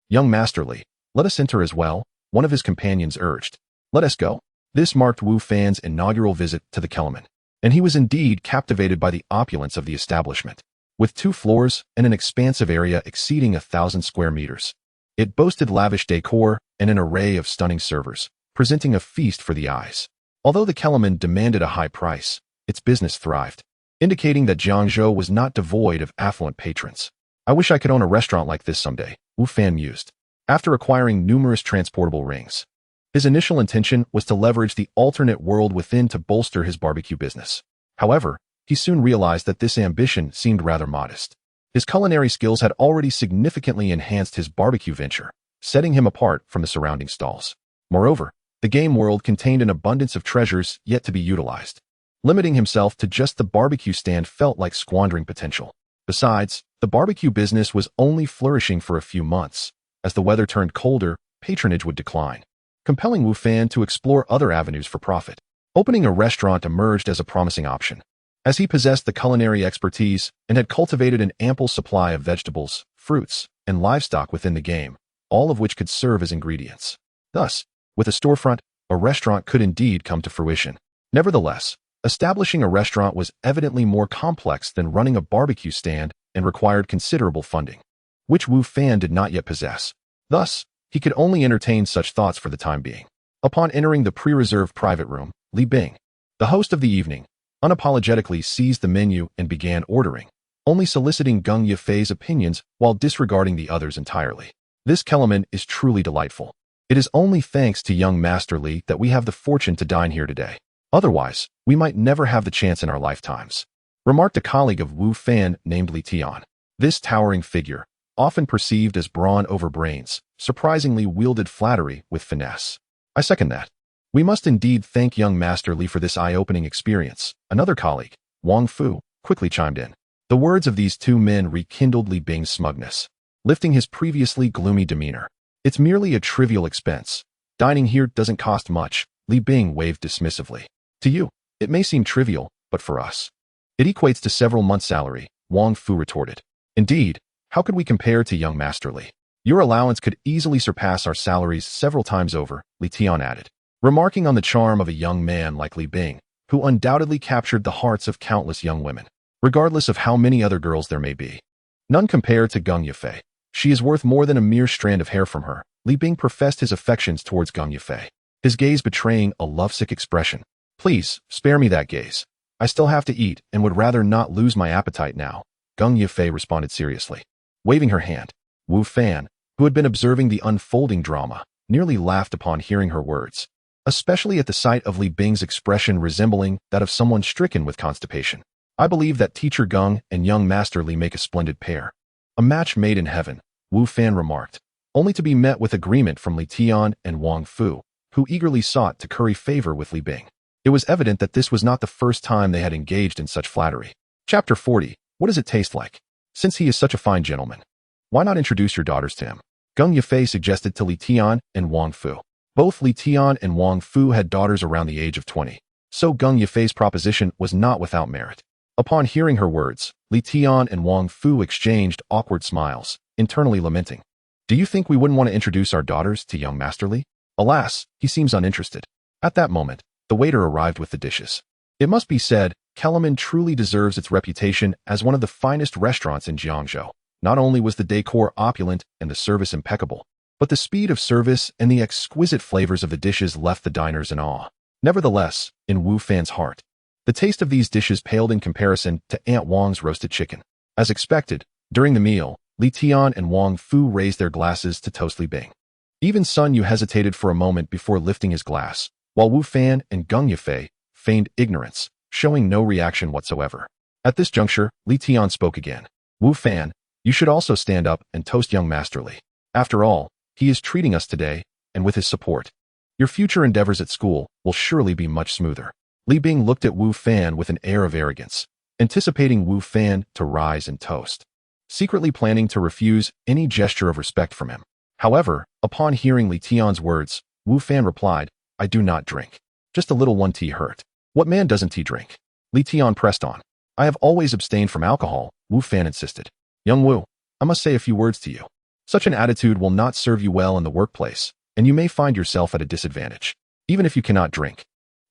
"Young Master Li, let us enter as well," one of his companions urged. "Let us go." This marked Wu Fan's inaugural visit to the Kellerman, and he was indeed captivated by the opulence of the establishment. With 2 floors and an expansive area exceeding 1,000 square meters, it boasted lavish decor and an array of stunning servers, presenting a feast for the eyes. Although the Kellerman demanded a high price, its business thrived, indicating that Jiangzhou was not devoid of affluent patrons. "I wish I could own a restaurant like this someday," Wu Fan mused. After acquiring numerous transportable rings, his initial intention was to leverage the alternate world within to bolster his barbecue business. However, he soon realized that this ambition seemed rather modest. His culinary skills had already significantly enhanced his barbecue venture, setting him apart from the surrounding stalls. Moreover, the game world contained an abundance of treasures yet to be utilized. Limiting himself to just the barbecue stand felt like squandering potential. Besides, the barbecue business was only flourishing for a few months. As the weather turned colder, patronage would decline, compelling Wu Fan to explore other avenues for profit. Opening a restaurant emerged as a promising option, as he possessed the culinary expertise and had cultivated an ample supply of vegetables, fruits, and livestock within the game, all of which could serve as ingredients. Thus, with a storefront, a restaurant could indeed come to fruition. Nevertheless, establishing a restaurant was evidently more complex than running a barbecue stand and required considerable funding, which Wu Fan did not yet possess. Thus, he could only entertain such thoughts for the time being. Upon entering the pre-reserved private room, Li Bing, the host of the evening, unapologetically seized the menu and began ordering, only soliciting Geng Yifei's opinions while disregarding the others entirely. "This Kellerman is truly delightful. It is only thanks to young Master Li that we have the fortune to dine here today. Otherwise, we might never have the chance in our lifetimes," remarked a colleague of Wu Fan named Li Tian. This towering figure, often perceived as brawn over brains, surprisingly wielded flattery with finesse. "I second that. We must indeed thank young Master Li for this eye-opening experience," another colleague, Wang Fu, quickly chimed in. The words of these 2 men rekindled Li Bing's smugness, lifting his previously gloomy demeanor. "It's merely a trivial expense. Dining here doesn't cost much," Li Bing waved dismissively. "To you, it may seem trivial, but for us, it equates to several months' salary," Wang Fu retorted. "Indeed, how could we compare to young Master Li? Your allowance could easily surpass our salaries several times over," Li Tian added, remarking on the charm of a young man like Li Bing, who undoubtedly captured the hearts of countless young women, regardless of how many other girls there may be. "None compare to Geng Yifei. She is worth more than a mere strand of hair from her." Li Bing professed his affections towards Geng Yifei, his gaze betraying a lovesick expression. "Please, spare me that gaze. I still have to eat and would rather not lose my appetite now," Geng Yifei responded seriously. Waving her hand, Wu Fan, who had been observing the unfolding drama, nearly laughed upon hearing her words, especially at the sight of Li Bing's expression resembling that of someone stricken with constipation. "I believe that Teacher Geng and young Master Li make a splendid pair. A match made in heaven," Wu Fan remarked, only to be met with agreement from Li Tian and Wang Fu, who eagerly sought to curry favor with Li Bing. It was evident that this was not the first time they had engaged in such flattery. Chapter 40. What does it taste like? Since he is such a fine gentleman, why not introduce your daughters to him? Geng Yifei suggested to Li Tian and Wang Fu. Both Li Tian and Wang Fu had daughters around the age of 20, so Geng Yifei's proposition was not without merit. Upon hearing her words, Li Tian and Wang Fu exchanged awkward smiles, internally lamenting. "Do you think we wouldn't want to introduce our daughters to young Master Li? Alas, he seems uninterested." At that moment, the waiter arrived with the dishes. It must be said, Kellerman truly deserves its reputation as one of the finest restaurants in Jiangzhou. Not only was the decor opulent and the service impeccable, But the speed of service and the exquisite flavors of the dishes left the diners in awe. Nevertheless, in Wu Fan's heart, the taste of these dishes paled in comparison to Aunt Wang's roasted chicken. As expected, during the meal, Li Tian and Wang Fu raised their glasses to toast Li Bing. Even Sun Yu hesitated for a moment before lifting his glass, while Wu Fan and Geng Yifei feigned ignorance, showing no reaction whatsoever. At this juncture, Li Tian spoke again. Wu Fan, you should also stand up and toast young Master Li. After all, he is treating us today, and with his support, your future endeavors at school will surely be much smoother. Li Bing looked at Wu Fan with an air of arrogance, anticipating Wu Fan to rise and toast, secretly planning to refuse any gesture of respect from him. However, upon hearing Li Tian's words, Wu Fan replied, I do not drink. Just a little one tea hurt. What man doesn't tea drink? Li Tian pressed on. I have always abstained from alcohol, Wu Fan insisted. Young Wu, I must say a few words to you. Such an attitude will not serve you well in the workplace, and you may find yourself at a disadvantage, even if you cannot drink.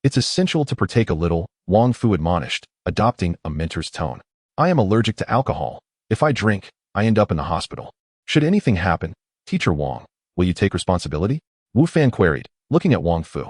It's essential to partake a little, Wang Fu admonished, adopting a mentor's tone. I am allergic to alcohol. If I drink, I end up in the hospital. Should anything happen, Teacher Wang, will you take responsibility? Wu Fan queried, looking at Wang Fu.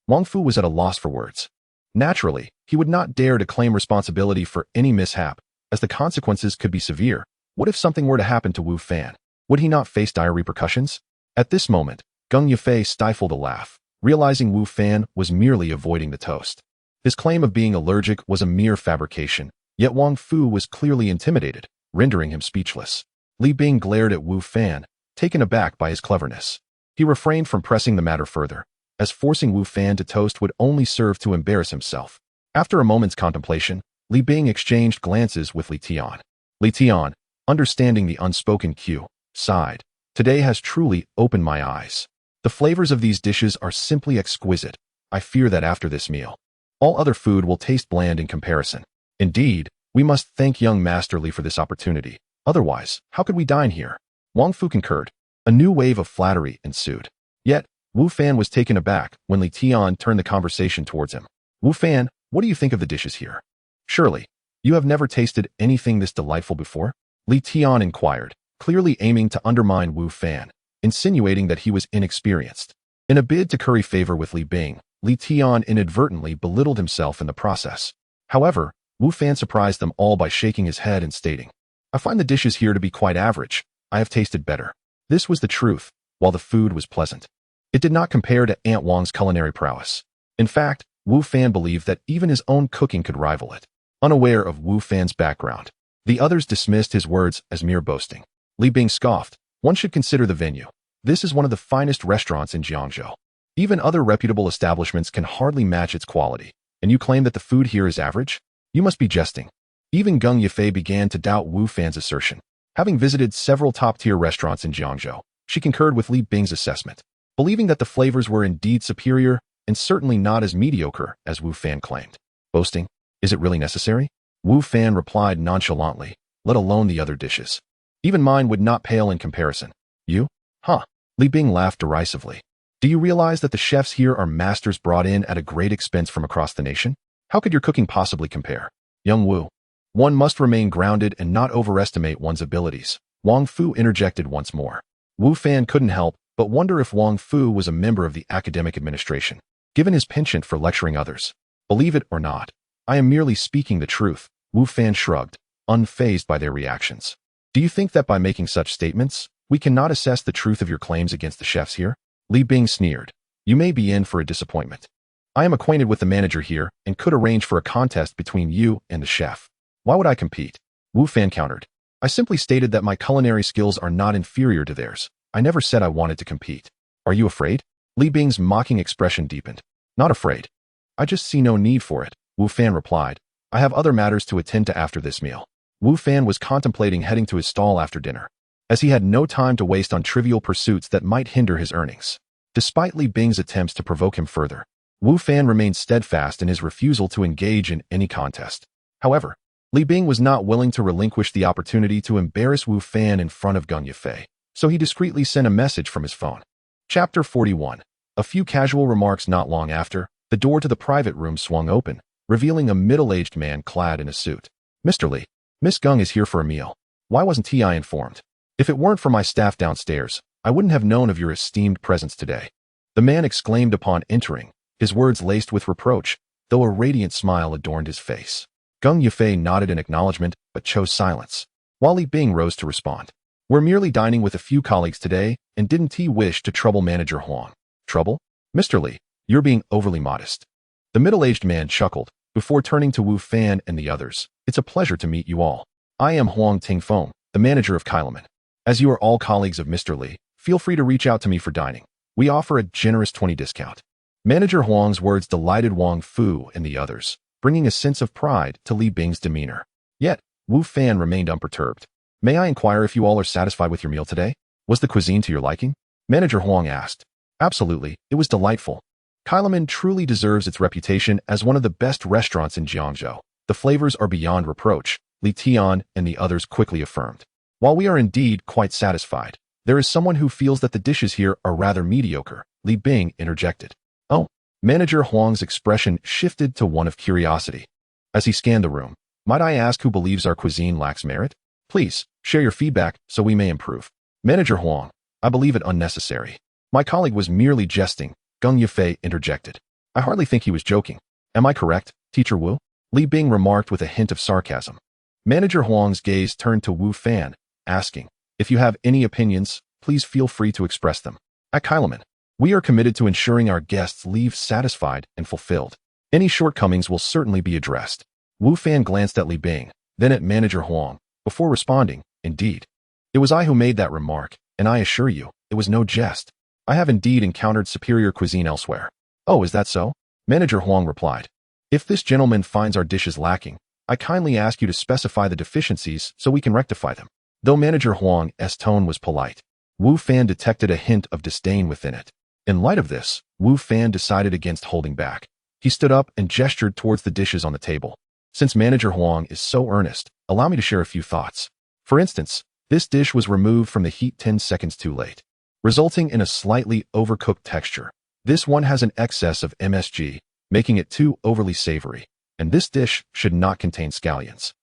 Wang Fu was at a loss for words. Naturally, he would not dare to claim responsibility for any mishap, as the consequences could be severe. What if something were to happen to Wu Fan? Would he not face dire repercussions? At this moment, Geng Yifei stifled a laugh, realizing Wu Fan was merely avoiding the toast. His claim of being allergic was a mere fabrication, yet Wang Fu was clearly intimidated, rendering him speechless. Li Bing glared at Wu Fan, taken aback by his cleverness. He refrained from pressing the matter further, as forcing Wu Fan to toast would only serve to embarrass himself. After a moment's contemplation, Li Bing exchanged glances with Li Tian. Li Tian, understanding the unspoken cue, sighed. Today has truly opened my eyes. The flavors of these dishes are simply exquisite. I fear that after this meal, all other food will taste bland in comparison. Indeed, we must thank young Master Li for this opportunity. Otherwise, how could we dine here? Wang Fu concurred. A new wave of flattery ensued. Yet, Wu Fan was taken aback when Li Tian turned the conversation towards him. Wu Fan, what do you think of the dishes here? Surely, you have never tasted anything this delightful before? Li Tian inquired, clearly aiming to undermine Wu Fan, insinuating that he was inexperienced. In a bid to curry favor with Li Bing, Li Tian inadvertently belittled himself in the process. However, Wu Fan surprised them all by shaking his head and stating, I find the dishes here to be quite average. I have tasted better. This was the truth, while the food was pleasant. It did not compare to Aunt Wang's culinary prowess. In fact, Wu Fan believed that even his own cooking could rival it. Unaware of Wu Fan's background, the others dismissed his words as mere boasting. Li Bing scoffed, one should consider the venue. This is one of the finest restaurants in Jiangzhou. Even other reputable establishments can hardly match its quality, and you claim that the food here is average? You must be jesting. Even Geng Yifei began to doubt Wu Fan's assertion. Having visited several top-tier restaurants in Jiangzhou, she concurred with Li Bing's assessment, believing that the flavors were indeed superior and certainly not as mediocre as Wu Fan claimed. Boasting? Is it really necessary? Wu Fan replied nonchalantly, let alone the other dishes. Even mine would not pale in comparison. You? Huh? Li Bing laughed derisively. Do you realize that the chefs here are masters brought in at a great expense from across the nation? How could your cooking possibly compare? Young Wu, one must remain grounded and not overestimate one's abilities. Wang Fu interjected once more. Wu Fan couldn't help but wonder if Wang Fu was a member of the academic administration, given his penchant for lecturing others. Believe it or not, I am merely speaking the truth, Wu Fan shrugged, unfazed by their reactions. Do you think that by making such statements, we cannot assess the truth of your claims against the chefs here? Li Bing sneered. You may be in for a disappointment. I am acquainted with the manager here and could arrange for a contest between you and the chef. Why would I compete? Wu Fan countered. I simply stated that my culinary skills are not inferior to theirs. I never said I wanted to compete. Are you afraid? Li Bing's mocking expression deepened. Not afraid. I just see no need for it, Wu Fan replied. I have other matters to attend to after this meal. Wu Fan was contemplating heading to his stall after dinner, as he had no time to waste on trivial pursuits that might hinder his earnings. Despite Li Bing's attempts to provoke him further, Wu Fan remained steadfast in his refusal to engage in any contest. However, Li Bing was not willing to relinquish the opportunity to embarrass Wu Fan in front of Geng Yifei, so he discreetly sent a message from his phone. Chapter 41. A few casual remarks. Not long after, the door to the private room swung open, revealing a middle-aged man clad in a suit. Mr. Li, Miss Geng is here for a meal. Why wasn't I informed? If it weren't for my staff downstairs, I wouldn't have known of your esteemed presence today." The man exclaimed upon entering, his words laced with reproach, though a radiant smile adorned his face. Gung Yufei nodded in acknowledgement, but chose silence. While Li Bing rose to respond. "We're merely dining with a few colleagues today, and didn't he wish to trouble Manager Huang?" "Trouble? Mr. Li, you're being overly modest." The middle-aged man chuckled, before turning to Wu Fan and the others. "It's a pleasure to meet you all. I am Huang Tingfeng, the manager of Kailaman. As you are all colleagues of Mr. Li, feel free to reach out to me for dining. We offer a generous 20% discount." Manager Huang's words delighted Wang Fu and the others, bringing a sense of pride to Li Bing's demeanor. Yet, Wu Fan remained unperturbed. "May I inquire if you all are satisfied with your meal today? Was the cuisine to your liking?" Manager Huang asked. "Absolutely, it was delightful. Kailaman truly deserves its reputation as one of the best restaurants in Jiangzhou. The flavors are beyond reproach," Li Tian and the others quickly affirmed. "While we are indeed quite satisfied, there is someone who feels that the dishes here are rather mediocre," Li Bing interjected. "Oh." Manager Huang's expression shifted to one of curiosity. As he scanned the room, "Might I ask who believes our cuisine lacks merit? Please, share your feedback so we may improve." Manager Huang, "I believe it unnecessary. My colleague was merely jesting," Gung Yufei interjected. "I hardly think he was joking. Am I correct, Teacher Wu?" Li Bing remarked with a hint of sarcasm. Manager Huang's gaze turned to Wu Fan, asking, "If you have any opinions, please feel free to express them. At Kailaman, we are committed to ensuring our guests leave satisfied and fulfilled. Any shortcomings will certainly be addressed." Wu Fan glanced at Li Bing, then at Manager Huang, before responding, "Indeed. It was I who made that remark, and I assure you, it was no jest. I have indeed encountered superior cuisine elsewhere." "Oh, is that so?" Manager Huang replied. "If this gentleman finds our dishes lacking, I kindly ask you to specify the deficiencies so we can rectify them." Though Manager Huang's tone was polite, Wu Fan detected a hint of disdain within it. In light of this, Wu Fan decided against holding back. He stood up and gestured towards the dishes on the table. "Since Manager Huang is so earnest, allow me to share a few thoughts. For instance, this dish was removed from the heat 10 seconds too late, resulting in a slightly overcooked texture. This one has an excess of MSG, making it too overly savory, and this dish should not contain scallions,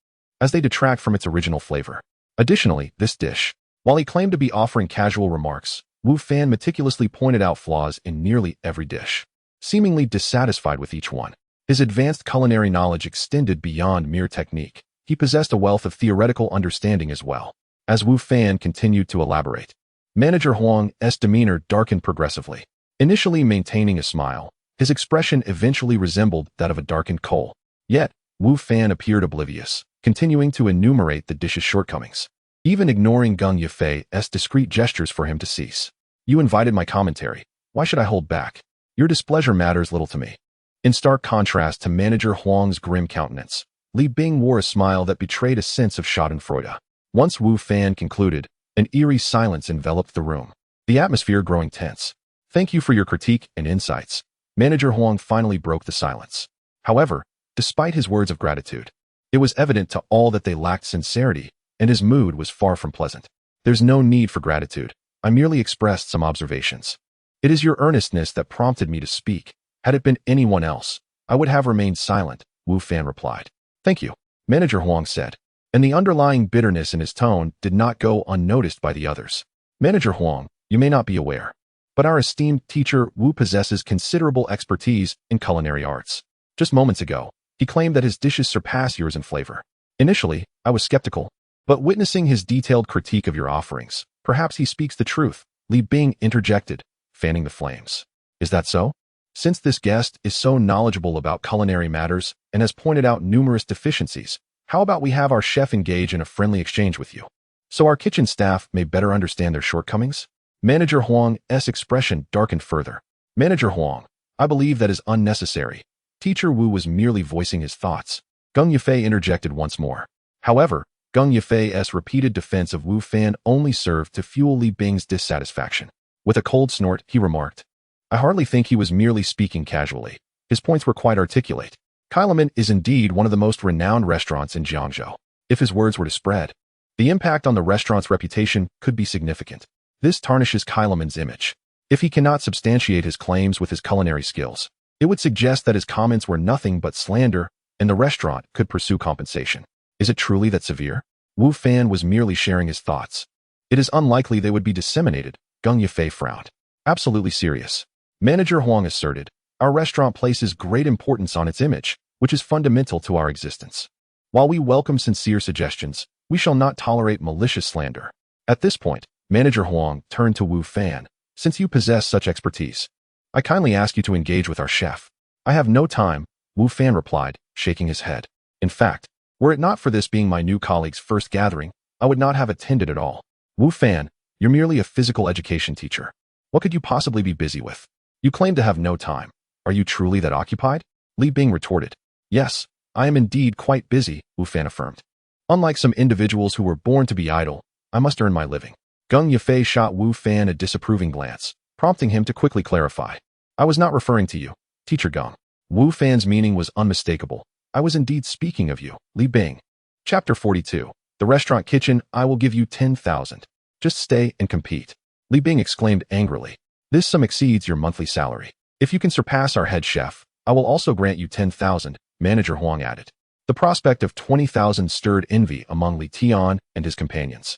as they detract from its original flavor. Additionally, this dish, while he claimed to be offering casual remarks, Wu Fan meticulously pointed out flaws in nearly every dish, seemingly dissatisfied with each one. His advanced culinary knowledge extended beyond mere technique. He possessed a wealth of theoretical understanding as well. As Wu Fan continued to elaborate, Manager Huang's demeanor darkened progressively. Initially maintaining a smile, his expression eventually resembled that of a darkened coal. Yet, Wu Fan appeared oblivious, continuing to enumerate the dish's shortcomings, even ignoring Gung Yufei's discreet gestures for him to cease. "You invited my commentary. Why should I hold back? Your displeasure matters little to me." In stark contrast to Manager Huang's grim countenance, Li Bing wore a smile that betrayed a sense of schadenfreude. Once Wu Fan concluded, an eerie silence enveloped the room, the atmosphere growing tense. "Thank you for your critique and insights." Manager Huang finally broke the silence. However, despite his words of gratitude, it was evident to all that they lacked sincerity, and his mood was far from pleasant. "There's no need for gratitude. I merely expressed some observations. It is your earnestness that prompted me to speak. Had it been anyone else, I would have remained silent," Wu Fan replied. "Thank you," Manager Huang said, and the underlying bitterness in his tone did not go unnoticed by the others. "Manager Huang, you may not be aware, but our esteemed teacher Wu possesses considerable expertise in culinary arts. Just moments ago, he claimed that his dishes surpass yours in flavor. Initially, I was skeptical, but witnessing his detailed critique of your offerings, perhaps he speaks the truth," Li Bing interjected, fanning the flames. "Is that so? Since this guest is so knowledgeable about culinary matters and has pointed out numerous deficiencies, how about we have our chef engage in a friendly exchange with you, so our kitchen staff may better understand their shortcomings?" Manager Huang's expression darkened further. "Manager Huang, I believe that is unnecessary. Teacher Wu was merely voicing his thoughts." Gung Yufei interjected once more. However, Gung Yufei's repeated defense of Wu Fan only served to fuel Li Bing's dissatisfaction. With a cold snort, he remarked, "I hardly think he was merely speaking casually. His points were quite articulate. Kailaman is indeed one of the most renowned restaurants in Jiangzhou. If his words were to spread, the impact on the restaurant's reputation could be significant. This tarnishes Kailaman's image. If he cannot substantiate his claims with his culinary skills, it would suggest that his comments were nothing but slander, and the restaurant could pursue compensation. Is it truly that severe?" Wu Fan was merely sharing his thoughts. It is unlikely they would be disseminated, Gung Yifei frowned. Absolutely serious. Manager Huang asserted, our restaurant places great importance on its image, which is fundamental to our existence. While we welcome sincere suggestions, we shall not tolerate malicious slander. At this point, Manager Huang turned to Wu Fan. Since you possess such expertise, I kindly ask you to engage with our chef. I have no time, Wu Fan replied, shaking his head. In fact, were it not for this being my new colleague's first gathering, I would not have attended at all. Wu Fan, you're merely a physical education teacher. What could you possibly be busy with? You claim to have no time. Are you truly that occupied? Li Bing retorted. Yes, I am indeed quite busy, Wu Fan affirmed. Unlike some individuals who were born to be idle, I must earn my living. Gung Yifei shot Wu Fan a disapproving glance, prompting him to quickly clarify. I was not referring to you, Teacher Gung. Wu Fan's meaning was unmistakable. I was indeed speaking of you, Li Bing. Chapter 42. The restaurant kitchen, I will give you 10,000. Just stay and compete. Li Bing exclaimed angrily. This sum exceeds your monthly salary. If you can surpass our head chef, I will also grant you 10,000, Manager Huang added. The prospect of 20,000 stirred envy among Li Tian and his companions,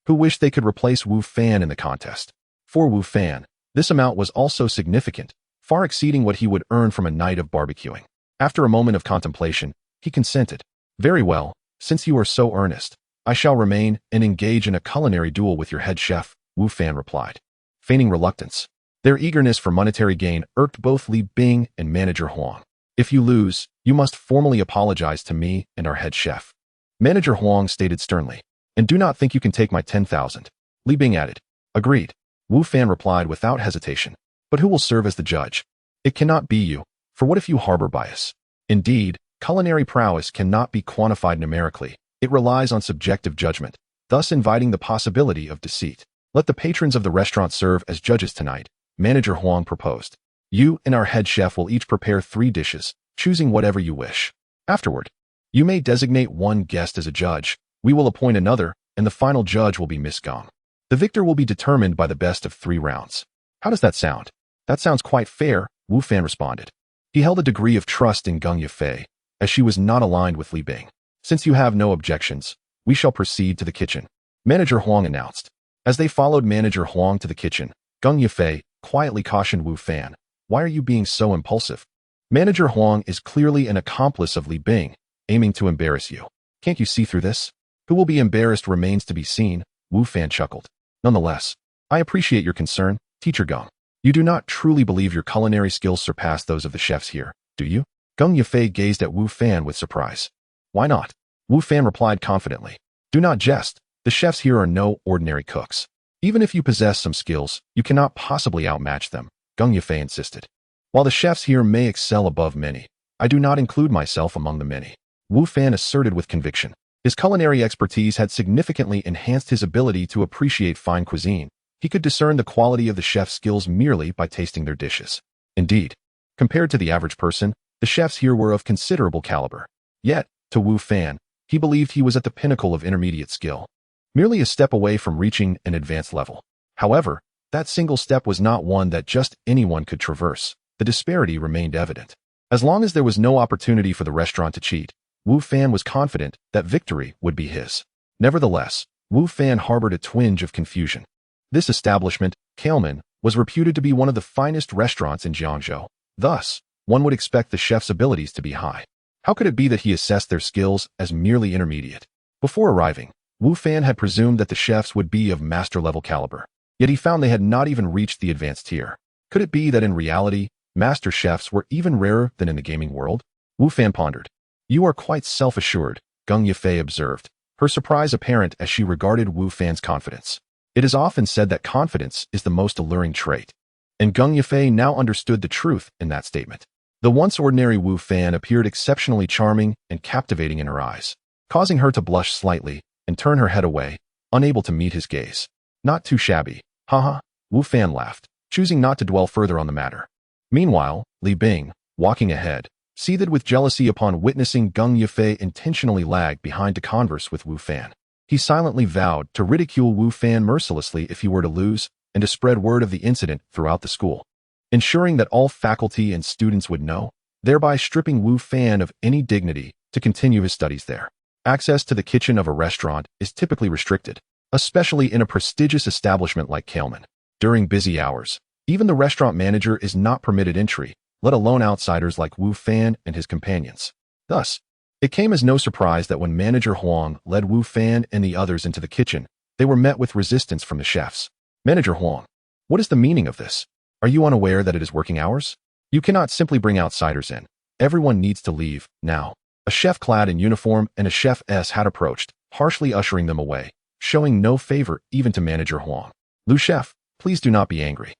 who wished they could replace Wu Fan in the contest. For Wu Fan, this amount was also significant, far exceeding what he would earn from a night of barbecuing. After a moment of contemplation, he consented. Very well, since you are so earnest, I shall remain and engage in a culinary duel with your head chef, Wu Fan replied, feigning reluctance. Their eagerness for monetary gain irked both Li Bing and Manager Huang. If you lose, you must formally apologize to me and our head chef. Manager Huang stated sternly. And do not think you can take my 10,000. Li Bing added. Agreed. Wu Fan replied without hesitation. But who will serve as the judge? It cannot be you, for what if you harbor bias? Indeed, culinary prowess cannot be quantified numerically. It relies on subjective judgment, thus inviting the possibility of deceit. Let the patrons of the restaurant serve as judges tonight, Manager Huang proposed. You and our head chef will each prepare 3 dishes, choosing whatever you wish. Afterward, you may designate one guest as a judge. We will appoint another, and the final judge will be Miss Gong. The victor will be determined by the best of 3 rounds. How does that sound? That sounds quite fair, Wu Fan responded. He held a degree of trust in Gung Yifei, as she was not aligned with Li Bing. Since you have no objections, we shall proceed to the kitchen, Manager Huang announced. As they followed Manager Huang to the kitchen, Gung Yifei quietly cautioned Wu Fan. Why are you being so impulsive? Manager Huang is clearly an accomplice of Li Bing, aiming to embarrass you. Can't you see through this? Who will be embarrassed remains to be seen, Wu Fan chuckled. Nonetheless, I appreciate your concern, Teacher Gung. You do not truly believe your culinary skills surpass those of the chefs here, do you? Gung Yifei gazed at Wu Fan with surprise. Why not? Wu Fan replied confidently. Do not jest. The chefs here are no ordinary cooks. Even if you possess some skills, you cannot possibly outmatch them, Gung Yifei insisted. While the chefs here may excel above many, I do not include myself among the many, Wu Fan asserted with conviction. His culinary expertise had significantly enhanced his ability to appreciate fine cuisine. He could discern the quality of the chef's skills merely by tasting their dishes. Indeed, compared to the average person, the chefs here were of considerable caliber. Yet, to Wu Fan, he believed he was at the pinnacle of intermediate skill, merely a step away from reaching an advanced level. However, that single step was not one that just anyone could traverse. The disparity remained evident. As long as there was no opportunity for the restaurant to cheat, Wu Fan was confident that victory would be his. Nevertheless, Wu Fan harbored a twinge of confusion. This establishment, Ailments, was reputed to be one of the finest restaurants in Jiangzhou. Thus, one would expect the chef's abilities to be high. How could it be that he assessed their skills as merely intermediate? Before arriving, Wu Fan had presumed that the chefs would be of master-level caliber. Yet he found they had not even reached the advanced tier. Could it be that in reality, master chefs were even rarer than in the gaming world? Wu Fan pondered. You are quite self-assured, Gung Yifei observed, her surprise apparent as she regarded Wu Fan's confidence. It is often said that confidence is the most alluring trait. And Gung Yifei now understood the truth in that statement. The once ordinary Wu Fan appeared exceptionally charming and captivating in her eyes, causing her to blush slightly and turn her head away, unable to meet his gaze. Not too shabby, haha, Wu Fan laughed, choosing not to dwell further on the matter. Meanwhile, Li Bing, walking ahead, seethed with jealousy upon witnessing Gung Yifei intentionally lag behind to converse with Wu Fan. He silently vowed to ridicule Wu Fan mercilessly if he were to lose, and to spread word of the incident throughout the school, ensuring that all faculty and students would know, thereby stripping Wu Fan of any dignity to continue his studies there. Access to the kitchen of a restaurant is typically restricted, especially in a prestigious establishment like Ailments. During busy hours, even the restaurant manager is not permitted entry, let alone outsiders like Wu Fan and his companions. Thus, it came as no surprise that when Manager Huang led Wu Fan and the others into the kitchen, they were met with resistance from the chefs. Manager Huang, what is the meaning of this? Are you unaware that it is working hours? You cannot simply bring outsiders in. Everyone needs to leave, now. A chef clad in uniform and a chef's had approached, harshly ushering them away, showing no favor even to Manager Huang. Lu Chef, please do not be angry.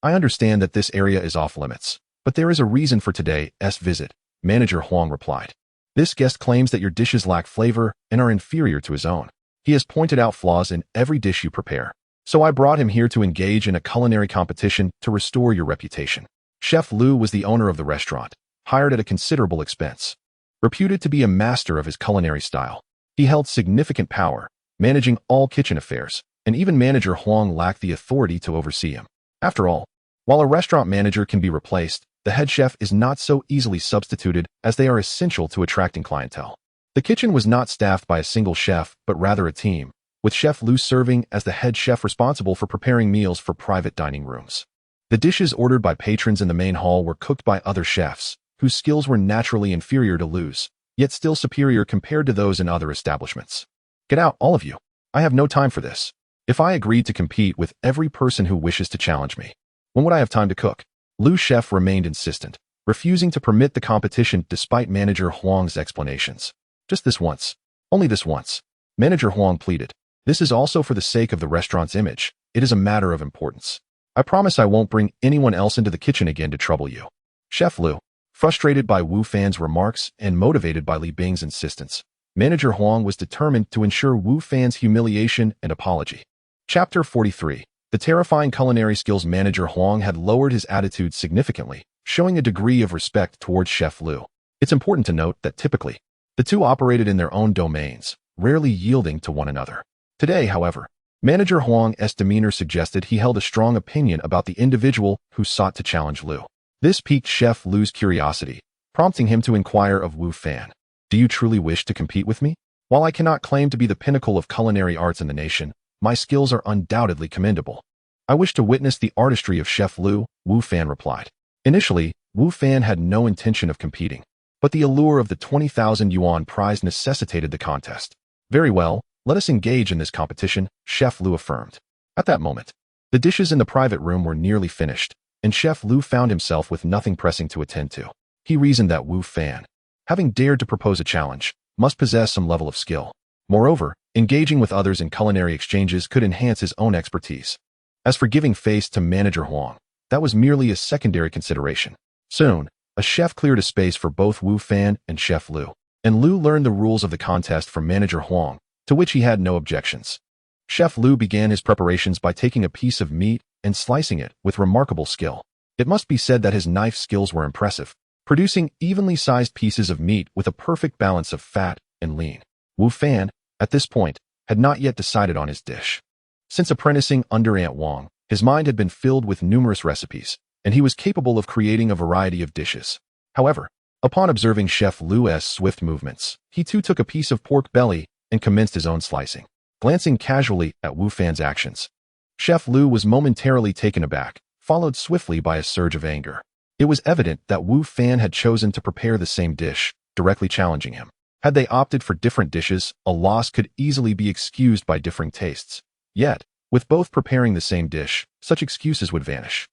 I understand that this area is off limits, but there is a reason for today's visit, Manager Huang replied. This guest claims that your dishes lack flavor and are inferior to his own. He has pointed out flaws in every dish you prepare. So I brought him here to engage in a culinary competition to restore your reputation. Chef Lu was the owner of the restaurant, hired at a considerable expense. Reputed to be a master of his culinary style, he held significant power, managing all kitchen affairs, and even Manager Huang lacked the authority to oversee him. After all, while a restaurant manager can be replaced, the head chef is not so easily substituted as they are essential to attracting clientele. The kitchen was not staffed by a single chef, but rather a team, with Chef Lu serving as the head chef responsible for preparing meals for private dining rooms. The dishes ordered by patrons in the main hall were cooked by other chefs, whose skills were naturally inferior to Lu's, yet still superior compared to those in other establishments. Get out, all of you. I have no time for this. If I agreed to compete with every person who wishes to challenge me, when would I have time to cook? Lu Chef remained insistent, refusing to permit the competition despite Manager Huang's explanations. Just this once. Only this once. Manager Huang pleaded. This is also for the sake of the restaurant's image. It is a matter of importance. I promise I won't bring anyone else into the kitchen again to trouble you. Chef Lu, frustrated by Wu Fan's remarks and motivated by Li Bing's insistence, Manager Huang was determined to ensure Wu Fan's humiliation and apology. Chapter 43. The terrifying culinary skills. Manager Huang had lowered his attitude significantly, showing a degree of respect towards Chef Lu. It's important to note that typically, the two operated in their own domains, rarely yielding to one another. Today, however, Manager Huang's demeanor suggested he held a strong opinion about the individual who sought to challenge Lu. This piqued Chef Lu's curiosity, prompting him to inquire of Wu Fan. Do you truly wish to compete with me? While I cannot claim to be the pinnacle of culinary arts in the nation, my skills are undoubtedly commendable. I wish to witness the artistry of Chef Lu, Wu Fan replied. Initially, Wu Fan had no intention of competing, but the allure of the 20,000 yuan prize necessitated the contest. Very well, let us engage in this competition, Chef Lu affirmed. At that moment, the dishes in the private room were nearly finished, and Chef Lu found himself with nothing pressing to attend to. He reasoned that Wu Fan, having dared to propose a challenge, must possess some level of skill. Moreover, engaging with others in culinary exchanges could enhance his own expertise. As for giving face to Manager Huang, that was merely a secondary consideration. Soon, a chef cleared a space for both Wu Fan and Chef Lu, and Lu learned the rules of the contest from Manager Huang, to which he had no objections. Chef Lu began his preparations by taking a piece of meat and slicing it with remarkable skill. It must be said that his knife skills were impressive, producing evenly sized pieces of meat with a perfect balance of fat and lean. Wu Fan, at this point, had not yet decided on his dish. Since apprenticing under Aunt Wang, his mind had been filled with numerous recipes, and he was capable of creating a variety of dishes. However, upon observing Chef Lu's swift movements, he too took a piece of pork belly and commenced his own slicing. Glancing casually at Wu Fan's actions, Chef Lu was momentarily taken aback, followed swiftly by a surge of anger. It was evident that Wu Fan had chosen to prepare the same dish, directly challenging him. Had they opted for different dishes, a loss could easily be excused by differing tastes. Yet, with both preparing the same dish, such excuses would vanish.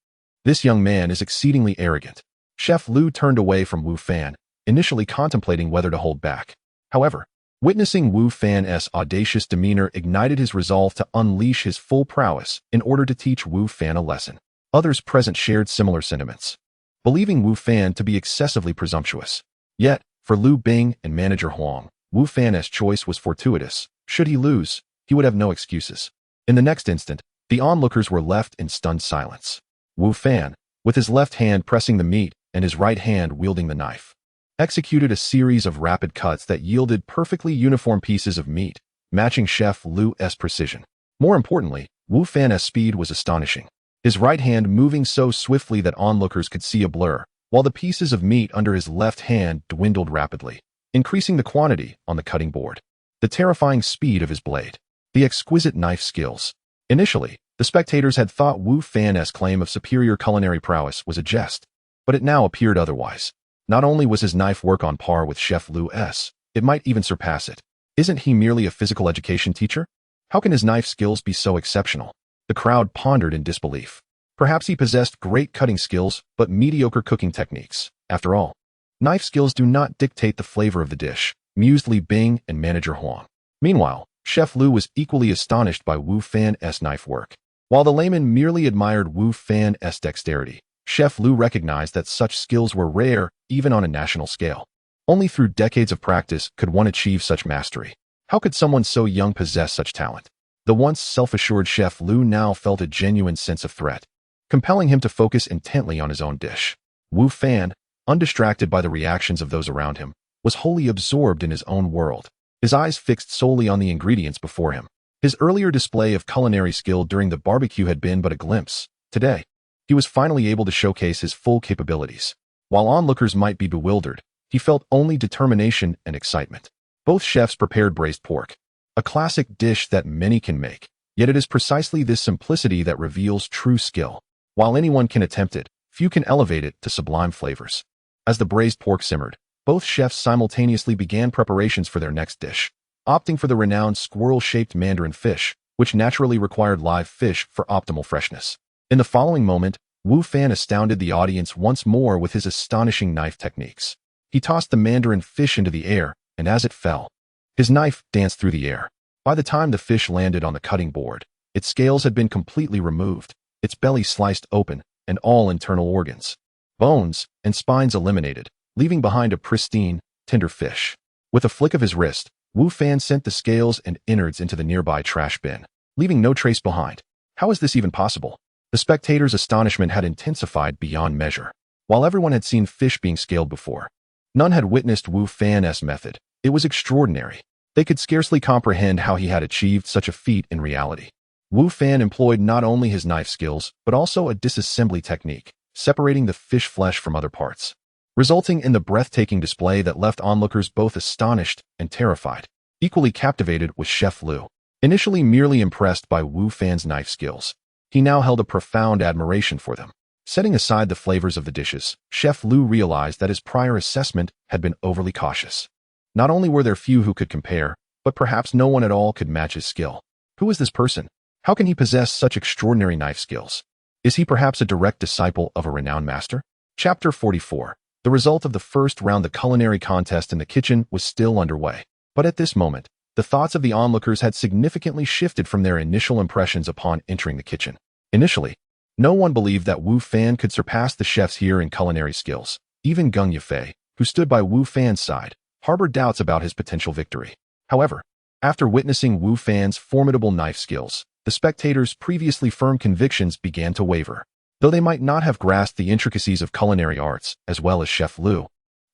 This young man is exceedingly arrogant. Chef Lu turned away from Wu Fan, initially contemplating whether to hold back. However, witnessing Wu Fan's audacious demeanor ignited his resolve to unleash his full prowess in order to teach Wu Fan a lesson. Others present shared similar sentiments, believing Wu Fan to be excessively presumptuous. Yet, for Li Bing and Manager Huang, Wu Fan's choice was fortuitous. Should he lose, he would have no excuses. In the next instant, the onlookers were left in stunned silence. Wu Fan, with his left hand pressing the meat and his right hand wielding the knife, executed a series of rapid cuts that yielded perfectly uniform pieces of meat, matching Chef Lu's precision. More importantly, Wu Fan's speed was astonishing, his right hand moving so swiftly that onlookers could see a blur, while the pieces of meat under his left hand dwindled rapidly, increasing the quantity on the cutting board. The terrifying speed of his blade, the exquisite knife skills. Initially, The spectators had thought Wu Fan's claim of superior culinary prowess was a jest, but it now appeared otherwise. Not only was his knife work on par with Chef Lu's, it might even surpass it. Isn't he merely a physical education teacher? How can his knife skills be so exceptional? The crowd pondered in disbelief. Perhaps he possessed great cutting skills, but mediocre cooking techniques. After all, knife skills do not dictate the flavor of the dish, mused Li Bing and manager Huang. Meanwhile, Chef Lu was equally astonished by Wu Fan's knife work. While the layman merely admired Wu Fan's dexterity, Chef Lu recognized that such skills were rare even on a national scale. Only through decades of practice could one achieve such mastery. How could someone so young possess such talent? The once self-assured Chef Lu now felt a genuine sense of threat, compelling him to focus intently on his own dish. Wu Fan, undistracted by the reactions of those around him, was wholly absorbed in his own world, his eyes fixed solely on the ingredients before him. His earlier display of culinary skill during the barbecue had been but a glimpse. Today, he was finally able to showcase his full capabilities. While onlookers might be bewildered, he felt only determination and excitement. Both chefs prepared braised pork, a classic dish that many can make, yet it is precisely this simplicity that reveals true skill. While anyone can attempt it, few can elevate it to sublime flavors. As the braised pork simmered, both chefs simultaneously began preparations for their next dish, opting for the renowned squirrel-shaped mandarin fish, which naturally required live fish for optimal freshness. In the following moment, Wu Fan astounded the audience once more with his astonishing knife techniques. He tossed the mandarin fish into the air, and as it fell, his knife danced through the air. By the time the fish landed on the cutting board, its scales had been completely removed, its belly sliced open, and all internal organs, bones, and spines eliminated, leaving behind a pristine, tender fish. With a flick of his wrist, Wu Fan sent the scales and innards into the nearby trash bin, leaving no trace behind. How is this even possible? The spectators' astonishment had intensified beyond measure. While everyone had seen fish being scaled before, none had witnessed Wu Fan's method. It was extraordinary. They could scarcely comprehend how he had achieved such a feat in reality. Wu Fan employed not only his knife skills, but also a disassembly technique, separating the fish flesh from other parts, resulting in the breathtaking display that left onlookers both astonished and terrified. Equally captivated was Chef Lu. Initially merely impressed by Wu Fan's knife skills, he now held a profound admiration for them. Setting aside the flavors of the dishes, Chef Lu realized that his prior assessment had been overly cautious. Not only were there few who could compare, but perhaps no one at all could match his skill. Who is this person? How can he possess such extraordinary knife skills? Is he perhaps a direct disciple of a renowned master? Chapter 44. The result of the first round. The culinary contest in the kitchen was still underway. But at this moment, the thoughts of the onlookers had significantly shifted from their initial impressions upon entering the kitchen. Initially, no one believed that Wu Fan could surpass the chefs here in culinary skills. Even Gung Yafei, who stood by Wu Fan's side, harbored doubts about his potential victory. However, after witnessing Wu Fan's formidable knife skills, the spectators' previously firm convictions began to waver. Though they might not have grasped the intricacies of culinary arts as well as Chef Lu,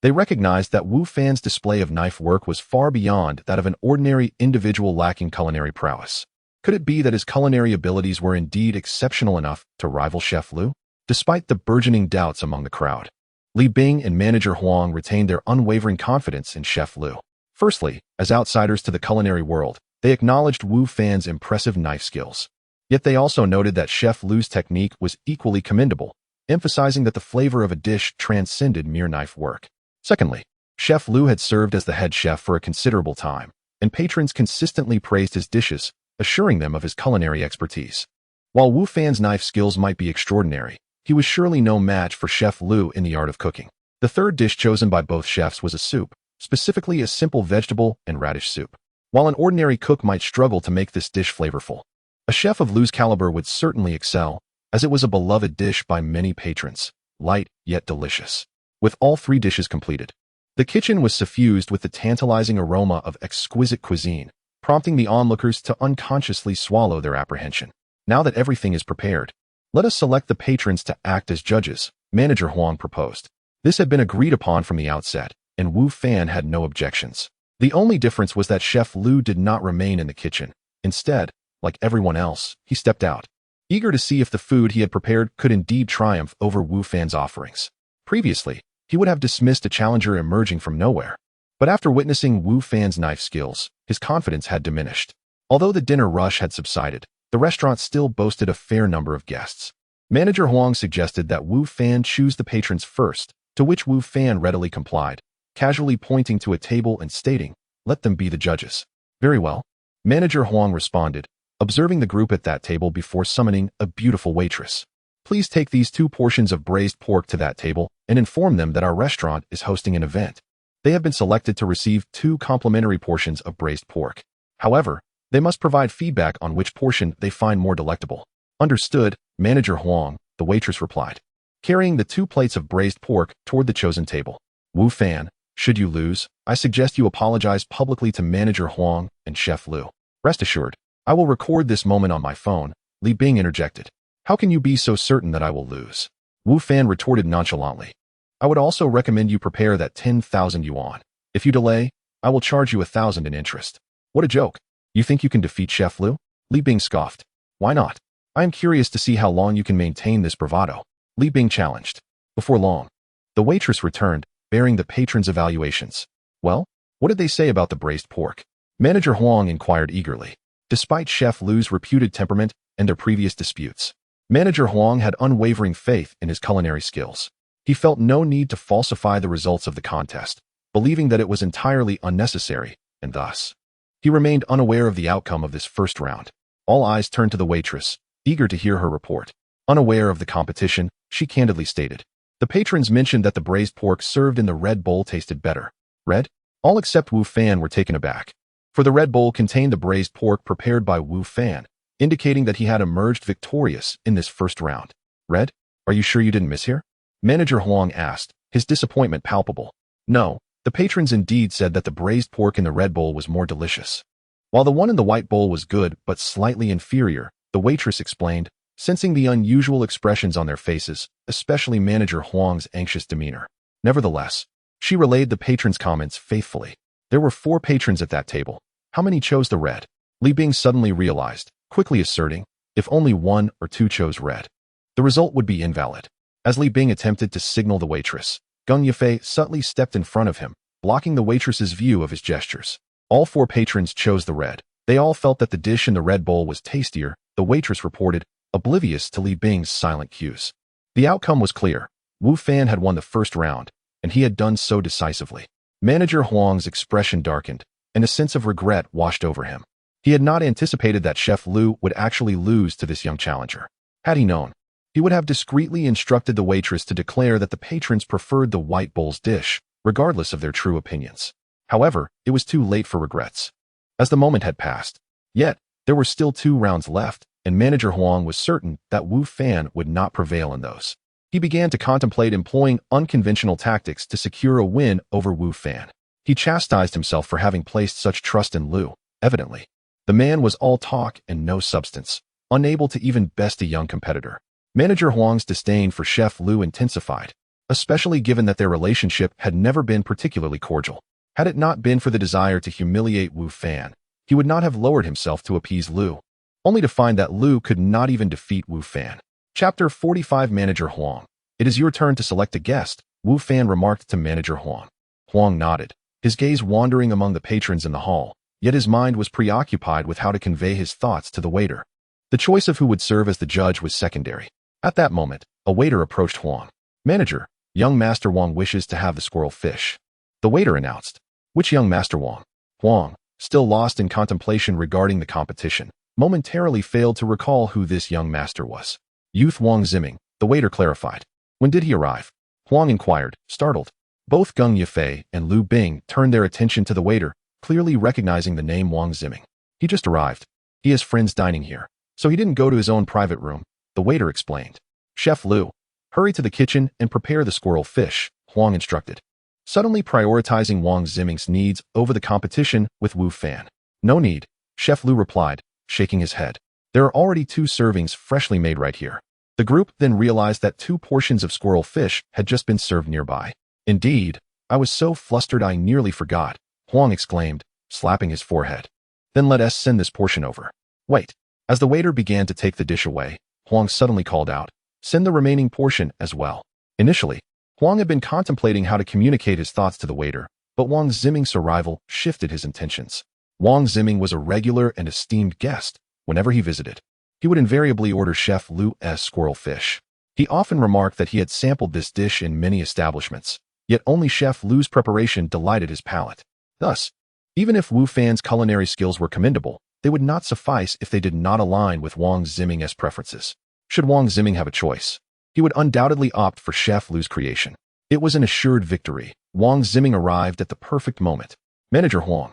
they recognized that Wu Fan's display of knife work was far beyond that of an ordinary individual lacking culinary prowess. Could it be that his culinary abilities were indeed exceptional enough to rival Chef Lu? Despite the burgeoning doubts among the crowd, Li Bing and manager Huang retained their unwavering confidence in Chef Lu. Firstly, as outsiders to the culinary world, they acknowledged Wu Fan's impressive knife skills. Yet they also noted that Chef Lu's technique was equally commendable, emphasizing that the flavor of a dish transcended mere knife work. Secondly, Chef Lu had served as the head chef for a considerable time, and patrons consistently praised his dishes, assuring them of his culinary expertise. While Wu Fan's knife skills might be extraordinary, he was surely no match for Chef Lu in the art of cooking. The third dish chosen by both chefs was a soup, specifically a simple vegetable and radish soup. While an ordinary cook might struggle to make this dish flavorful, a chef of Lu's caliber would certainly excel, as it was a beloved dish by many patrons, light yet delicious. With all three dishes completed, the kitchen was suffused with the tantalizing aroma of exquisite cuisine, prompting the onlookers to unconsciously swallow their apprehension. Now that everything is prepared, let us select the patrons to act as judges, manager Huang proposed. This had been agreed upon from the outset, and Wu Fan had no objections. The only difference was that Chef Lu did not remain in the kitchen. Instead, like everyone else, he stepped out, eager to see if the food he had prepared could indeed triumph over Wu Fan's offerings. Previously, he would have dismissed a challenger emerging from nowhere. But after witnessing Wu Fan's knife skills, his confidence had diminished. Although the dinner rush had subsided, the restaurant still boasted a fair number of guests. Manager Huang suggested that Wu Fan choose the patrons first, to which Wu Fan readily complied, casually pointing to a table and stating, "Let them be the judges." "Very well," Manager Huang responded, observing the group at that table before summoning a beautiful waitress. "Please take these 2 portions of braised pork to that table and inform them that our restaurant is hosting an event. They have been selected to receive 2 complimentary portions of braised pork. However, they must provide feedback on which portion they find more delectable." "Understood, Manager Huang," the waitress replied, carrying the 2 plates of braised pork toward the chosen table. "Wu Fan, should you lose, I suggest you apologize publicly to Manager Huang and Chef Liu. Rest assured, I will record this moment on my phone," Li Bing interjected. "How can you be so certain that I will lose?" Wu Fan retorted nonchalantly. "I would also recommend you prepare that 10,000 yuan. If you delay, I will charge you 1,000 in interest." "What a joke. You think you can defeat Chef Liu?" Li Bing scoffed. "Why not? I am curious to see how long you can maintain this bravado," Li Bing challenged. Before long, the waitress returned, bearing the patrons' evaluations. "Well, what did they say about the braised pork?" Manager Huang inquired eagerly. Despite Chef Liu's reputed temperament and their previous disputes, Manager Huang had unwavering faith in his culinary skills. He felt no need to falsify the results of the contest, believing that it was entirely unnecessary, and thus, he remained unaware of the outcome of this first round. All eyes turned to the waitress, eager to hear her report. Unaware of the competition, she candidly stated, "The patrons mentioned that the braised pork served in the red bowl tasted better." "Red?" All except Wu Fan were taken aback, for the red bowl contained the braised pork prepared by Wu Fan, indicating that he had emerged victorious in this first round. "Red? Are you sure you didn't mishear?" Manager Huang asked, his disappointment palpable. "No, the patrons indeed said that the braised pork in the red bowl was more delicious, while the one in the white bowl was good but slightly inferior," the waitress explained, sensing the unusual expressions on their faces, especially Manager Huang's anxious demeanor. Nevertheless, she relayed the patrons' comments faithfully. There were 4 patrons at that table. How many chose the red? Li Bing suddenly realized, quickly asserting, if only 1 or 2 chose red, the result would be invalid. As Li Bing attempted to signal the waitress, Geng Yifei subtly stepped in front of him, blocking the waitress's view of his gestures. All 4 patrons chose the red. They all felt that the dish in the red bowl was tastier, the waitress reported, oblivious to Li Bing's silent cues. The outcome was clear. Wu Fan had won the first round, and he had done so decisively. Manager Huang's expression darkened, and a sense of regret washed over him. He had not anticipated that Chef Liu would actually lose to this young challenger. Had he known, he would have discreetly instructed the waitress to declare that the patrons preferred the white bowl's dish, regardless of their true opinions. However, it was too late for regrets, as the moment had passed. Yet, there were still 2 rounds left, and Manager Huang was certain that Wu Fan would not prevail in those. He began to contemplate employing unconventional tactics to secure a win over Wu Fan. He chastised himself for having placed such trust in Liu. Evidently, the man was all talk and no substance, unable to even best a young competitor. Manager Huang's disdain for Chef Liu intensified, especially given that their relationship had never been particularly cordial. Had it not been for the desire to humiliate Wu Fan, he would not have lowered himself to appease Liu, only to find that Liu could not even defeat Wu Fan. Chapter 45 Manager Huang. "It is your turn to select a guest," Wu Fan remarked to Manager Huang. Huang nodded, his gaze wandering among the patrons in the hall, yet his mind was preoccupied with how to convey his thoughts to the waiter. The choice of who would serve as the judge was secondary. At that moment, a waiter approached Huang. "Manager, young Master Wang wishes to have the squirrel fish," the waiter announced. "Which young Master Wang?" Huang, still lost in contemplation regarding the competition, momentarily failed to recall who this young master was. "Youth Wang Ziming," the waiter clarified. "When did he arrive?" Huang inquired, startled. Both Geng Yifei and Liu Bing turned their attention to the waiter, clearly recognizing the name Wang Ziming. "He just arrived. He has friends dining here, so he didn't go to his own private room," the waiter explained. "Chef Liu, hurry to the kitchen and prepare the squirrel fish," Huang instructed, suddenly prioritizing Wang Ziming's needs over the competition with Wu Fan. "No need," Chef Liu replied, shaking his head. "There are already 2 servings freshly made right here." The group then realized that 2 portions of squirrel fish had just been served nearby. "Indeed, I was so flustered I nearly forgot," Huang exclaimed, slapping his forehead. "Then let us send this portion over." "Wait." As the waiter began to take the dish away, Huang suddenly called out, "Send the remaining portion as well." Initially, Huang had been contemplating how to communicate his thoughts to the waiter, but Wang Ziming's arrival shifted his intentions. Wang Ziming was a regular and esteemed guest whenever he visited. he would invariably order Chef Lu's squirrel fish. He often remarked that he had sampled this dish in many establishments, yet only Chef Lu's preparation delighted his palate. Thus, even if Wu Fan's culinary skills were commendable, they would not suffice if they did not align with Wang Ziming's preferences. Should Wang Ziming have a choice, he would undoubtedly opt for Chef Lu's creation. It was an assured victory. Wang Ziming arrived at the perfect moment. Manager Huang,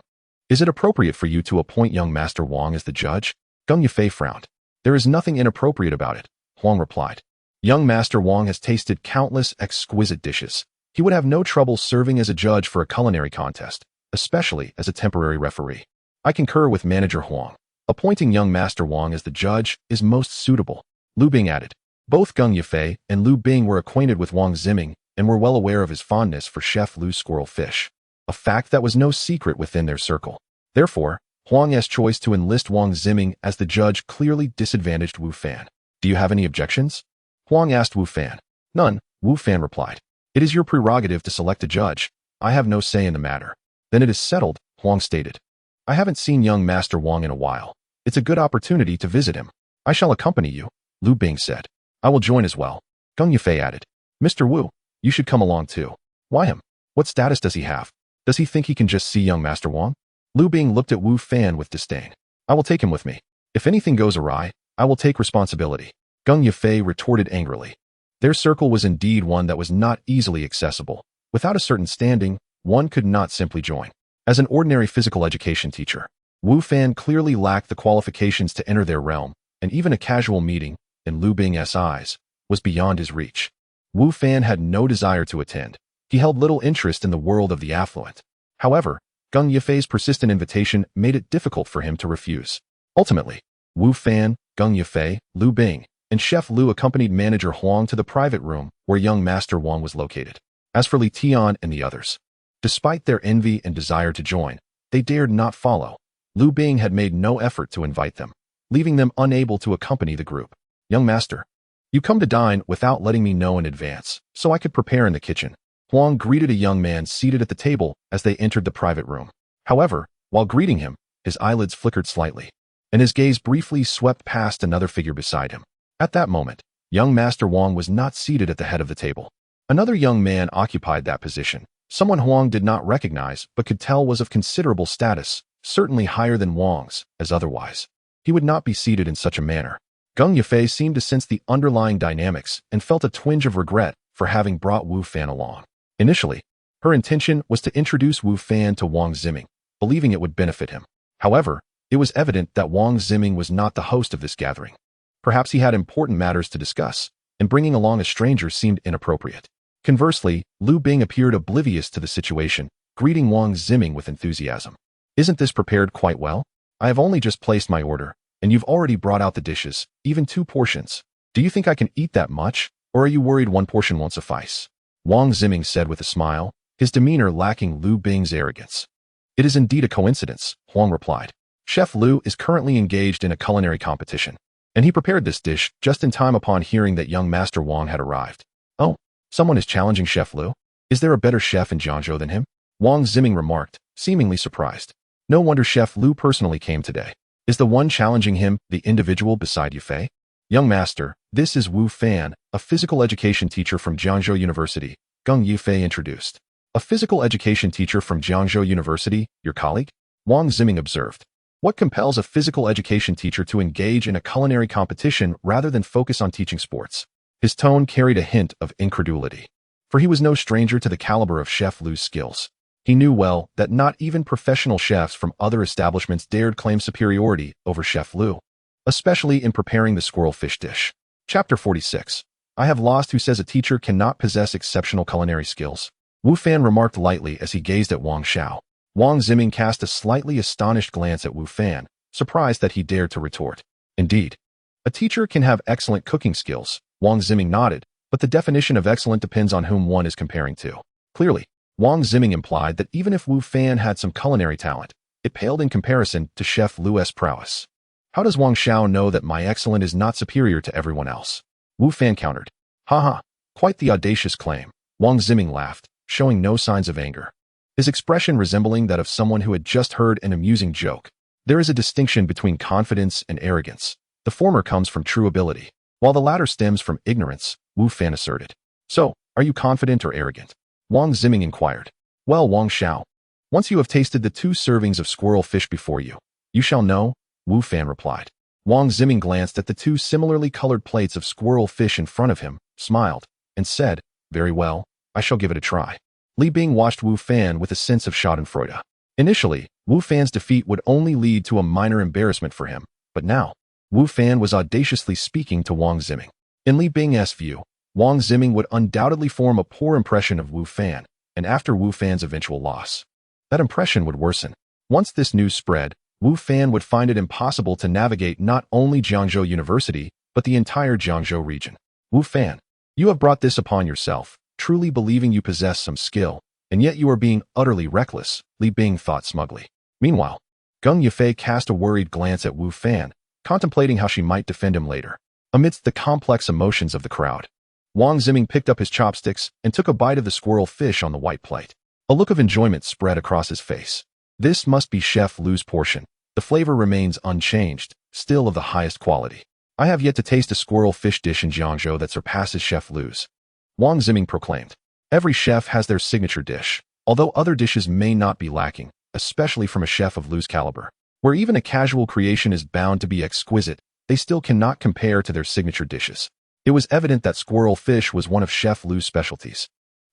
is it appropriate for you to appoint young Master Wang as the judge? Geng Yufei frowned. There is nothing inappropriate about it, Huang replied. Young Master Wang has tasted countless exquisite dishes. He would have no trouble serving as a judge for a culinary contest, especially as a temporary referee. I concur with Manager Huang. Appointing young Master Wang as the judge is most suitable. Lu Bing added. Both Geng Yufei and Lu Bing were acquainted with Wang Ziming and were well aware of his fondness for Chef Lu's squirrel fish, a fact that was no secret within their circle. Therefore, Huang's choice to enlist Wang Ziming as the judge clearly disadvantaged Wu Fan. Do you have any objections? Huang asked Wu Fan. None, Wu Fan replied. It is your prerogative to select a judge. I have no say in the matter. Then it is settled, Huang stated. I haven't seen young Master Wang in a while. It's a good opportunity to visit him. I shall accompany you, Lu Bing said. I will join as well, Geng Yufei added. Mr. Wu, you should come along too. Why him? What status does he have? Does he think he can just see young Master Wang? Lu Bing looked at Wu Fan with disdain. I will take him with me. If anything goes awry, I will take responsibility, Geng Yufei retorted angrily. Their circle was indeed one that was not easily accessible. Without a certain standing, one could not simply join. As an ordinary physical education teacher, Wu Fan clearly lacked the qualifications to enter their realm, and even a casual meeting, in Lu Bing's eyes, was beyond his reach. Wu Fan had no desire to attend. He held little interest in the world of the affluent. However, Geng Yufei's persistent invitation made it difficult for him to refuse. Ultimately, Wu Fan, Geng Yufei, Lu Bing, and Chef Lu accompanied Manager Huang to the private room where young Master Wang was located. As for Li Tian and the others, despite their envy and desire to join, they dared not follow. Lu Bing had made no effort to invite them, leaving them unable to accompany the group. Young Master, you come to dine without letting me know in advance, so I could prepare in the kitchen. Huang greeted a young man seated at the table as they entered the private room. However, while greeting him, his eyelids flickered slightly, and his gaze briefly swept past another figure beside him. At that moment, young Master Wang was not seated at the head of the table. Another young man occupied that position, someone Huang did not recognize but could tell was of considerable status, certainly higher than Wang's, as otherwise he would not be seated in such a manner. Geng Yufei seemed to sense the underlying dynamics and felt a twinge of regret for having brought Wu Fan along. Initially, her intention was to introduce Wu Fan to Wang Ziming, believing it would benefit him. However, it was evident that Wang Ziming was not the host of this gathering. Perhaps he had important matters to discuss, and bringing along a stranger seemed inappropriate. Conversely, Lu Bing appeared oblivious to the situation, greeting Wang Ziming with enthusiasm. Isn't this prepared quite well? I have only just placed my order, and you've already brought out the dishes, even 2 portions. Do you think I can eat that much, or are you worried 1 portion won't suffice? Wang Ziming said with a smile, his demeanor lacking Lu Bing's arrogance. It is indeed a coincidence, Huang replied. Chef Lu is currently engaged in a culinary competition, and he prepared this dish just in time upon hearing that young Master Wang had arrived. Oh, someone is challenging Chef Lu? Is there a better chef in Jiangzhou than him? Wang Ziming remarked, seemingly surprised. No wonder Chef Lu personally came today. Is the one challenging him the individual beside Yufei? Young Master, this is Wu Fan, a physical education teacher from Jiangzhou University, Geng Yufei introduced. A physical education teacher from Jiangzhou University, your colleague? Wang Ziming observed. What compels a physical education teacher to engage in a culinary competition rather than focus on teaching sports? His tone carried a hint of incredulity, for he was no stranger to the caliber of Chef Lu's skills. He knew well that not even professional chefs from other establishments dared claim superiority over Chef Lu, especially in preparing the squirrel fish dish. Chapter 46. I have lost who says a teacher cannot possess exceptional culinary skills. Wu Fan remarked lightly as he gazed at Wang Xiao. Wang Ziming cast a slightly astonished glance at Wu Fan, surprised that he dared to retort. Indeed, a teacher can have excellent cooking skills. Wang Ziming nodded, but the definition of excellent depends on whom one is comparing to. Clearly, Wang Ziming implied that even if Wu Fan had some culinary talent, it paled in comparison to Chef Lu's prowess. How does Wang Xiao know that my excellent is not superior to everyone else? Wu Fan countered. Haha, quite the audacious claim. Wang Ziming laughed, showing no signs of anger, his expression resembling that of someone who had just heard an amusing joke. There is a distinction between confidence and arrogance. The former comes from true ability, while the latter stems from ignorance, Wu Fan asserted. So, are you confident or arrogant? Wang Ziming inquired. Well, Wang Xiao, once you have tasted the 2 servings of squirrel fish before you, you shall know, Wu Fan replied. Wang Ziming glanced at the 2 similarly colored plates of squirrel fish in front of him, smiled, and said, very well, I shall give it a try. Li Bing watched Wu Fan with a sense of schadenfreude. Initially, Wu Fan's defeat would only lead to a minor embarrassment for him, but now, Wu Fan was audaciously speaking to Wang Ziming. In Li Bing's view, Wang Ziming would undoubtedly form a poor impression of Wu Fan, and after Wu Fan's eventual loss, that impression would worsen. Once this news spread, Wu Fan would find it impossible to navigate not only Jiangzhou University, but the entire Jiangzhou region. Wu Fan, you have brought this upon yourself, truly believing you possess some skill, and yet you are being utterly reckless, Li Bing thought smugly. Meanwhile, Geng Yifei cast a worried glance at Wu Fan, contemplating how she might defend him later. Amidst the complex emotions of the crowd, Wang Ziming picked up his chopsticks and took a bite of the squirrel fish on the white plate. A look of enjoyment spread across his face. This must be Chef Lu's portion. The flavor remains unchanged, still of the highest quality. I have yet to taste a squirrel fish dish in Jiangzhou that surpasses Chef Lu's, Wang Ziming proclaimed. Every chef has their signature dish, although other dishes may not be lacking, especially from a chef of Lu's caliber. Where even a casual creation is bound to be exquisite, they still cannot compare to their signature dishes. It was evident that squirrel fish was one of Chef Lu's specialties.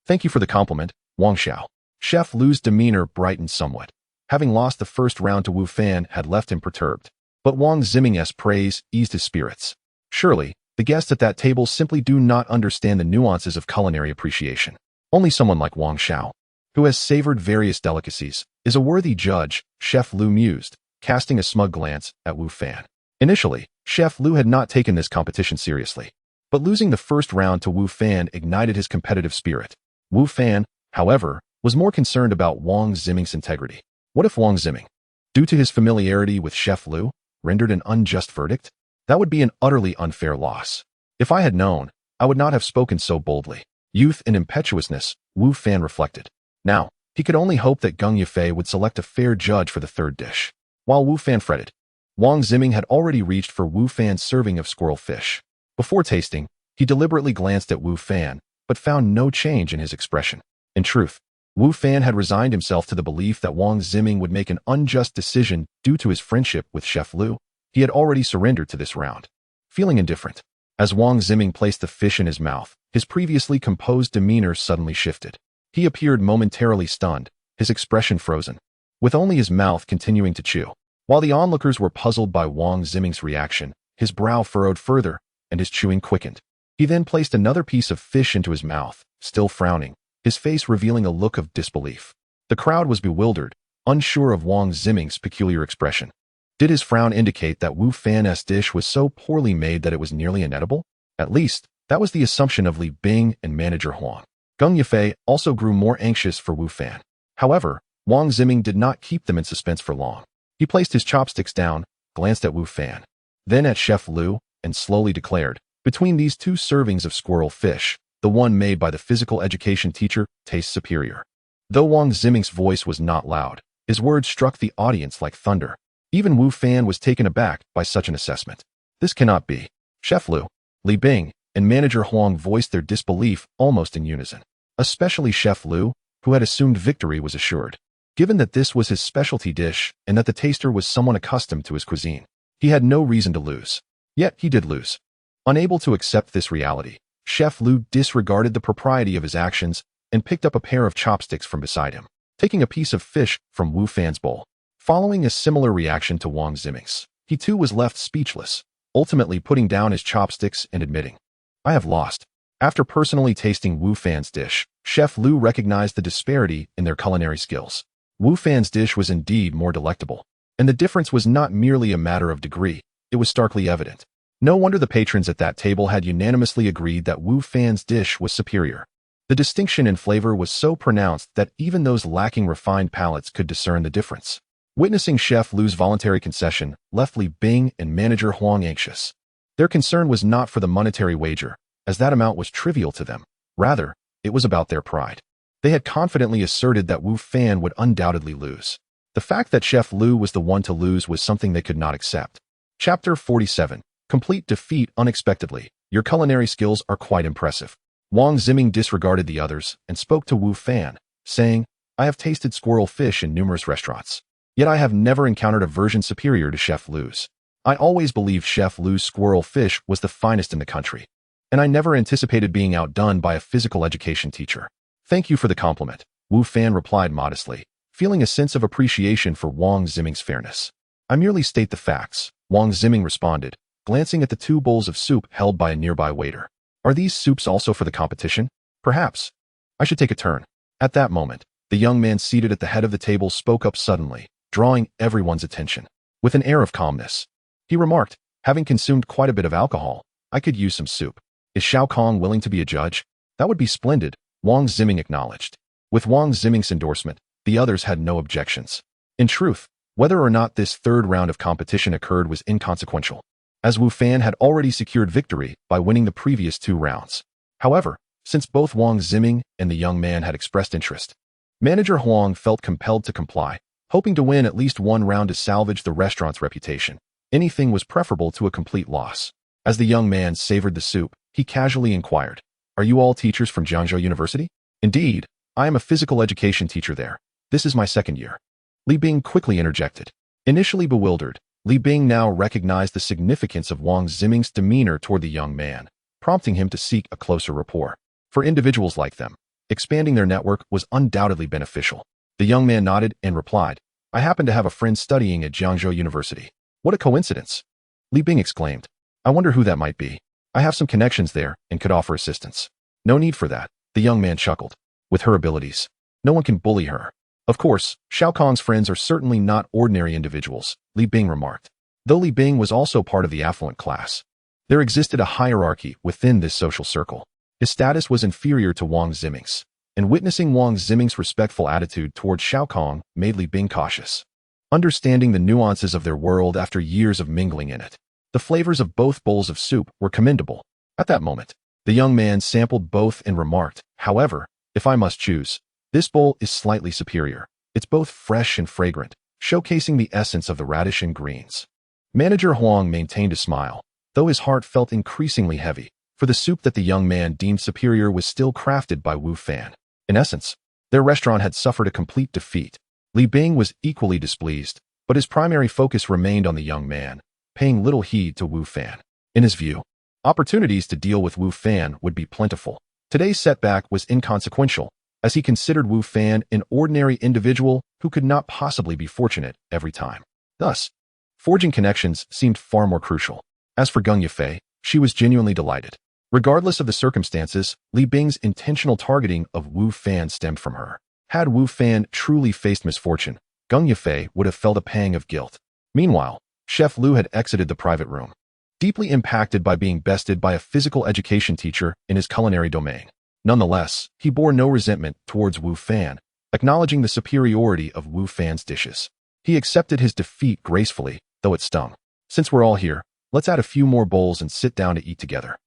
Thank you for the compliment, Wang Xiao. Chef Lu's demeanor brightened somewhat. Having lost the first round to Wu Fan had left him perturbed. But Wang Ziming's praise eased his spirits. Surely, the guests at that table simply do not understand the nuances of culinary appreciation. Only someone like Wang Xiao, who has savored various delicacies, is a worthy judge, Chef Lu mused, casting a smug glance at Wu Fan. Initially, Chef Lu had not taken this competition seriously. But losing the first round to Wu Fan ignited his competitive spirit. Wu Fan, however, was more concerned about Wang Ziming's integrity. What if Wang Ziming, due to his familiarity with Chef Lu, rendered an unjust verdict? That would be an utterly unfair loss. If I had known, I would not have spoken so boldly. Youth and impetuousness, Wu Fan reflected. Now, he could only hope that Geng Yifei would select a fair judge for the third dish. While Wu Fan fretted, Wang Ziming had already reached for Wu Fan's serving of squirrel fish. Before tasting, he deliberately glanced at Wu Fan, but found no change in his expression. In truth, Wu Fan had resigned himself to the belief that Wang Ziming would make an unjust decision due to his friendship with Chef Lu. He had already surrendered to this round. Feeling indifferent, as Wang Ziming placed the fish in his mouth, his previously composed demeanor suddenly shifted. He appeared momentarily stunned, his expression frozen, with only his mouth continuing to chew. While the onlookers were puzzled by Wang Ziming's reaction, his brow furrowed further, and his chewing quickened. He then placed another piece of fish into his mouth, still frowning, his face revealing a look of disbelief. The crowd was bewildered, unsure of Wang Ziming's peculiar expression. Did his frown indicate that Wu Fan's dish was so poorly made that it was nearly inedible? At least, that was the assumption of Li Bing and manager Huang. Geng Yifei also grew more anxious for Wu Fan. However, Wang Ziming did not keep them in suspense for long. He placed his chopsticks down, glanced at Wu Fan, then at Chef Lu, and slowly declared, between these 2 servings of squirrel fish, the one made by the physical education teacher tastes superior. Though Wang Ziming's voice was not loud, his words struck the audience like thunder. Even Wu Fan was taken aback by such an assessment. This cannot be. Chef Lu, Li Bing, and manager Huang voiced their disbelief almost in unison. Especially Chef Lu, who had assumed victory was assured. Given that this was his specialty dish and that the taster was someone accustomed to his cuisine, he had no reason to lose. Yet he did lose. Unable to accept this reality, Chef Lu disregarded the propriety of his actions and picked up a pair of chopsticks from beside him, taking a piece of fish from Wu Fan's bowl. Following a similar reaction to Wang Ziming's, he too was left speechless, ultimately putting down his chopsticks and admitting, I have lost. After personally tasting Wu Fan's dish, Chef Lu recognized the disparity in their culinary skills. Wu Fan's dish was indeed more delectable, and the difference was not merely a matter of degree, it was starkly evident. No wonder the patrons at that table had unanimously agreed that Wu Fan's dish was superior. The distinction in flavor was so pronounced that even those lacking refined palates could discern the difference. Witnessing Chef Lu's voluntary concession left Li Bing and manager Huang anxious. Their concern was not for the monetary wager, as that amount was trivial to them. Rather, it was about their pride. They had confidently asserted that Wu Fan would undoubtedly lose. The fact that Chef Lu was the one to lose was something they could not accept. Chapter 47. Complete defeat unexpectedly. Your culinary skills are quite impressive. Wang Ziming disregarded the others and spoke to Wu Fan, saying, I have tasted squirrel fish in numerous restaurants. Yet I have never encountered a version superior to Chef Lu's. I always believed Chef Lu's squirrel fish was the finest in the country, and I never anticipated being outdone by a physical education teacher. Thank you for the compliment, Wu Fan replied modestly, feeling a sense of appreciation for Wang Ziming's fairness. I merely state the facts, Wang Ziming responded, glancing at the 2 bowls of soup held by a nearby waiter. Are these soups also for the competition? Perhaps. I should take a turn. At that moment, the young man seated at the head of the table spoke up suddenly, drawing everyone's attention. With an air of calmness, he remarked, having consumed quite a bit of alcohol, I could use some soup. Is Xiao Kong willing to be a judge? That would be splendid, Wang Ziming acknowledged. With Wang Ziming's endorsement, the others had no objections. In truth, whether or not this 3rd round of competition occurred was inconsequential, as Wu Fan had already secured victory by winning the previous 2 rounds. However, since both Wang Ziming and the young man had expressed interest, Manager Huang felt compelled to comply, hoping to win at least 1 round to salvage the restaurant's reputation. Anything was preferable to a complete loss. As the young man savored the soup, he casually inquired, Are you all teachers from Jiangzhou University? Indeed, I am a physical education teacher there. This is my 2nd year. Li Bing quickly interjected. Initially bewildered, Li Bing now recognized the significance of Wang Ziming's demeanor toward the young man, prompting him to seek a closer rapport. For individuals like them, expanding their network was undoubtedly beneficial. The young man nodded and replied, I happen to have a friend studying at Jiangzhou University. What a coincidence! Li Bing exclaimed. I wonder who that might be. I have some connections there and could offer assistance. No need for that, the young man chuckled. With her abilities, no one can bully her. Of course, Xiao Kong's friends are certainly not ordinary individuals, Li Bing remarked. Though Li Bing was also part of the affluent class, there existed a hierarchy within this social circle. His status was inferior to Wang Ziming's, and witnessing Wang Ziming's respectful attitude toward Xiao Kong made Li Bing cautious. Understanding the nuances of their world after years of mingling in it, the flavors of both bowls of soup were commendable. At that moment, the young man sampled both and remarked, However, if I must choose, this bowl is slightly superior. It's both fresh and fragrant, showcasing the essence of the radish and greens. Manager Huang maintained a smile, though his heart felt increasingly heavy, for the soup that the young man deemed superior was still crafted by Wu Fan. In essence, their restaurant had suffered a complete defeat. Li Bing was equally displeased, but his primary focus remained on the young man, paying little heed to Wu Fan. In his view, opportunities to deal with Wu Fan would be plentiful. Today's setback was inconsequential, as he considered Wu Fan an ordinary individual who could not possibly be fortunate every time. Thus, forging connections seemed far more crucial. As for Gung Yifei, she was genuinely delighted. Regardless of the circumstances, Li Bing's intentional targeting of Wu Fan stemmed from her. Had Wu Fan truly faced misfortune, Gung Yifei would have felt a pang of guilt. Meanwhile, Chef Lu had exited the private room, deeply impacted by being bested by a physical education teacher in his culinary domain. Nonetheless, he bore no resentment towards Wu Fan, acknowledging the superiority of Wu Fan's dishes. He accepted his defeat gracefully, though it stung. Since we're all here, let's add a few more bowls and sit down to eat together.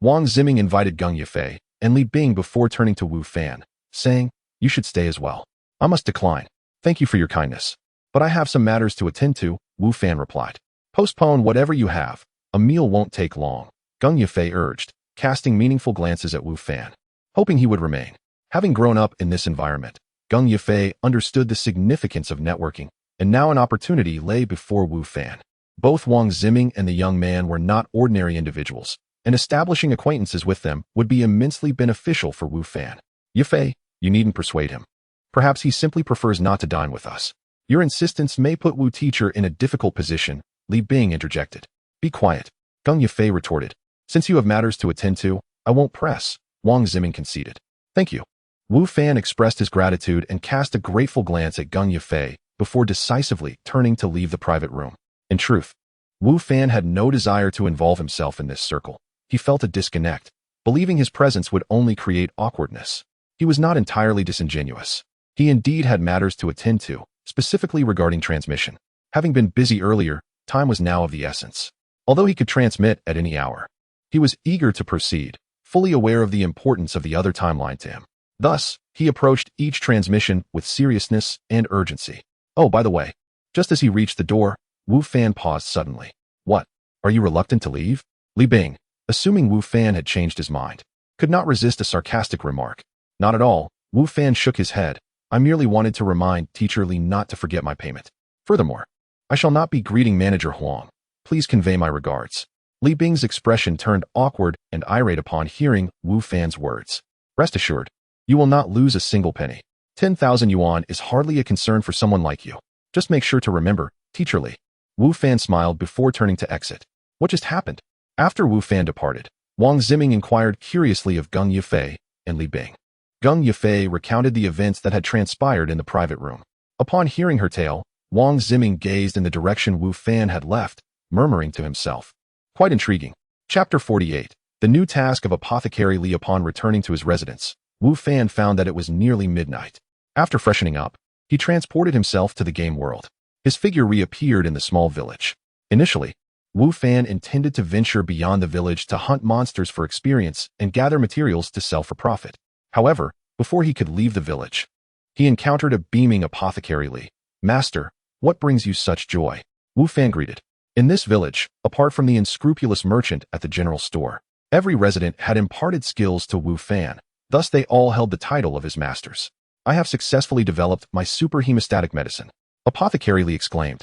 Wang Ziming invited Gung Yifei and Li Bing before turning to Wu Fan, saying, You should stay as well. I must decline. Thank you for your kindness. But I have some matters to attend to, Wu Fan replied. Postpone whatever you have. A meal won't take long, Gung Yifei urged, casting meaningful glances at Wu Fan, hoping he would remain. Having grown up in this environment, Gung Yifei understood the significance of networking, and now an opportunity lay before Wu Fan. Both Wang Ziming and the young man were not ordinary individuals, and establishing acquaintances with them would be immensely beneficial for Wu Fan. Yifei, you needn't persuade him. Perhaps he simply prefers not to dine with us. Your insistence may put Wu teacher in a difficult position, Li Bing interjected. Be quiet, Gung Yifei retorted. Since you have matters to attend to, I won't press, Wang Ziming conceded. Thank you. Wu Fan expressed his gratitude and cast a grateful glance at Gung Yifei before decisively turning to leave the private room. In truth, Wu Fan had no desire to involve himself in this circle. He felt a disconnect, believing his presence would only create awkwardness. He was not entirely disingenuous. He indeed had matters to attend to, specifically regarding transmission. Having been busy earlier, time was now of the essence. Although he could transmit at any hour, he was eager to proceed, fully aware of the importance of the other timeline to him. Thus, he approached each transmission with seriousness and urgency. Oh, by the way, just as he reached the door, Wu Fan paused suddenly. What? Are you reluctant to leave? Li Bing, assuming Wu Fan had changed his mind, could not resist a sarcastic remark. Not at all. Wu Fan shook his head. I merely wanted to remind Teacher Li not to forget my payment. Furthermore, I shall not be greeting Manager Huang. Please convey my regards. Li Bing's expression turned awkward and irate upon hearing Wu Fan's words. Rest assured, you will not lose a single penny. 10,000 yuan is hardly a concern for someone like you. Just make sure to remember, Teacher Li. Wu Fan smiled before turning to exit. What just happened? After Wu Fan departed, Wang Ziming inquired curiously of Geng Yifei and Li Bing. Geng Yifei recounted the events that had transpired in the private room. Upon hearing her tale, Wang Ziming gazed in the direction Wu Fan had left, murmuring to himself. Quite intriguing. Chapter 48. The new task of Apothecary Li. Upon returning to his residence, Wu Fan found that it was nearly midnight. After freshening up, he transported himself to the game world. His figure reappeared in the small village. Initially, Wu Fan intended to venture beyond the village to hunt monsters for experience and gather materials to sell for profit. However, before he could leave the village, he encountered a beaming Apothecary Li. Master, what brings you such joy? Wu Fan greeted. In this village, apart from the unscrupulous merchant at the general store, every resident had imparted skills to Wu Fan. Thus they all held the title of his masters. I have successfully developed my super hemostatic medicine, Apothecary Li exclaimed,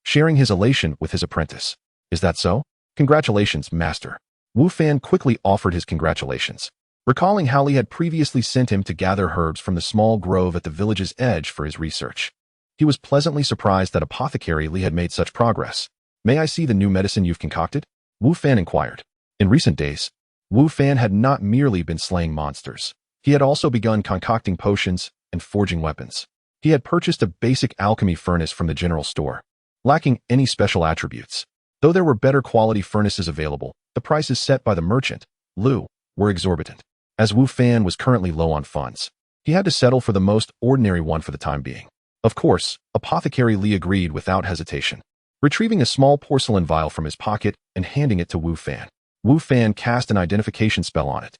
sharing his elation with his apprentice. Is that so? Congratulations, master. Wu Fan quickly offered his congratulations, recalling how Li had previously sent him to gather herbs from the small grove at the village's edge for his research. He was pleasantly surprised that Apothecary Li had made such progress. May I see the new medicine you've concocted? Wu Fan inquired. In recent days, Wu Fan had not merely been slaying monsters. He had also begun concocting potions and forging weapons. He had purchased a basic alchemy furnace from the general store, lacking any special attributes. Though there were better quality furnaces available, the prices set by the merchant, Lu, were exorbitant. As Wu Fan was currently low on funds, he had to settle for the most ordinary one for the time being. Of course, Apothecary Li agreed without hesitation, retrieving a small porcelain vial from his pocket and handing it to Wu Fan. Wu Fan cast an identification spell on it.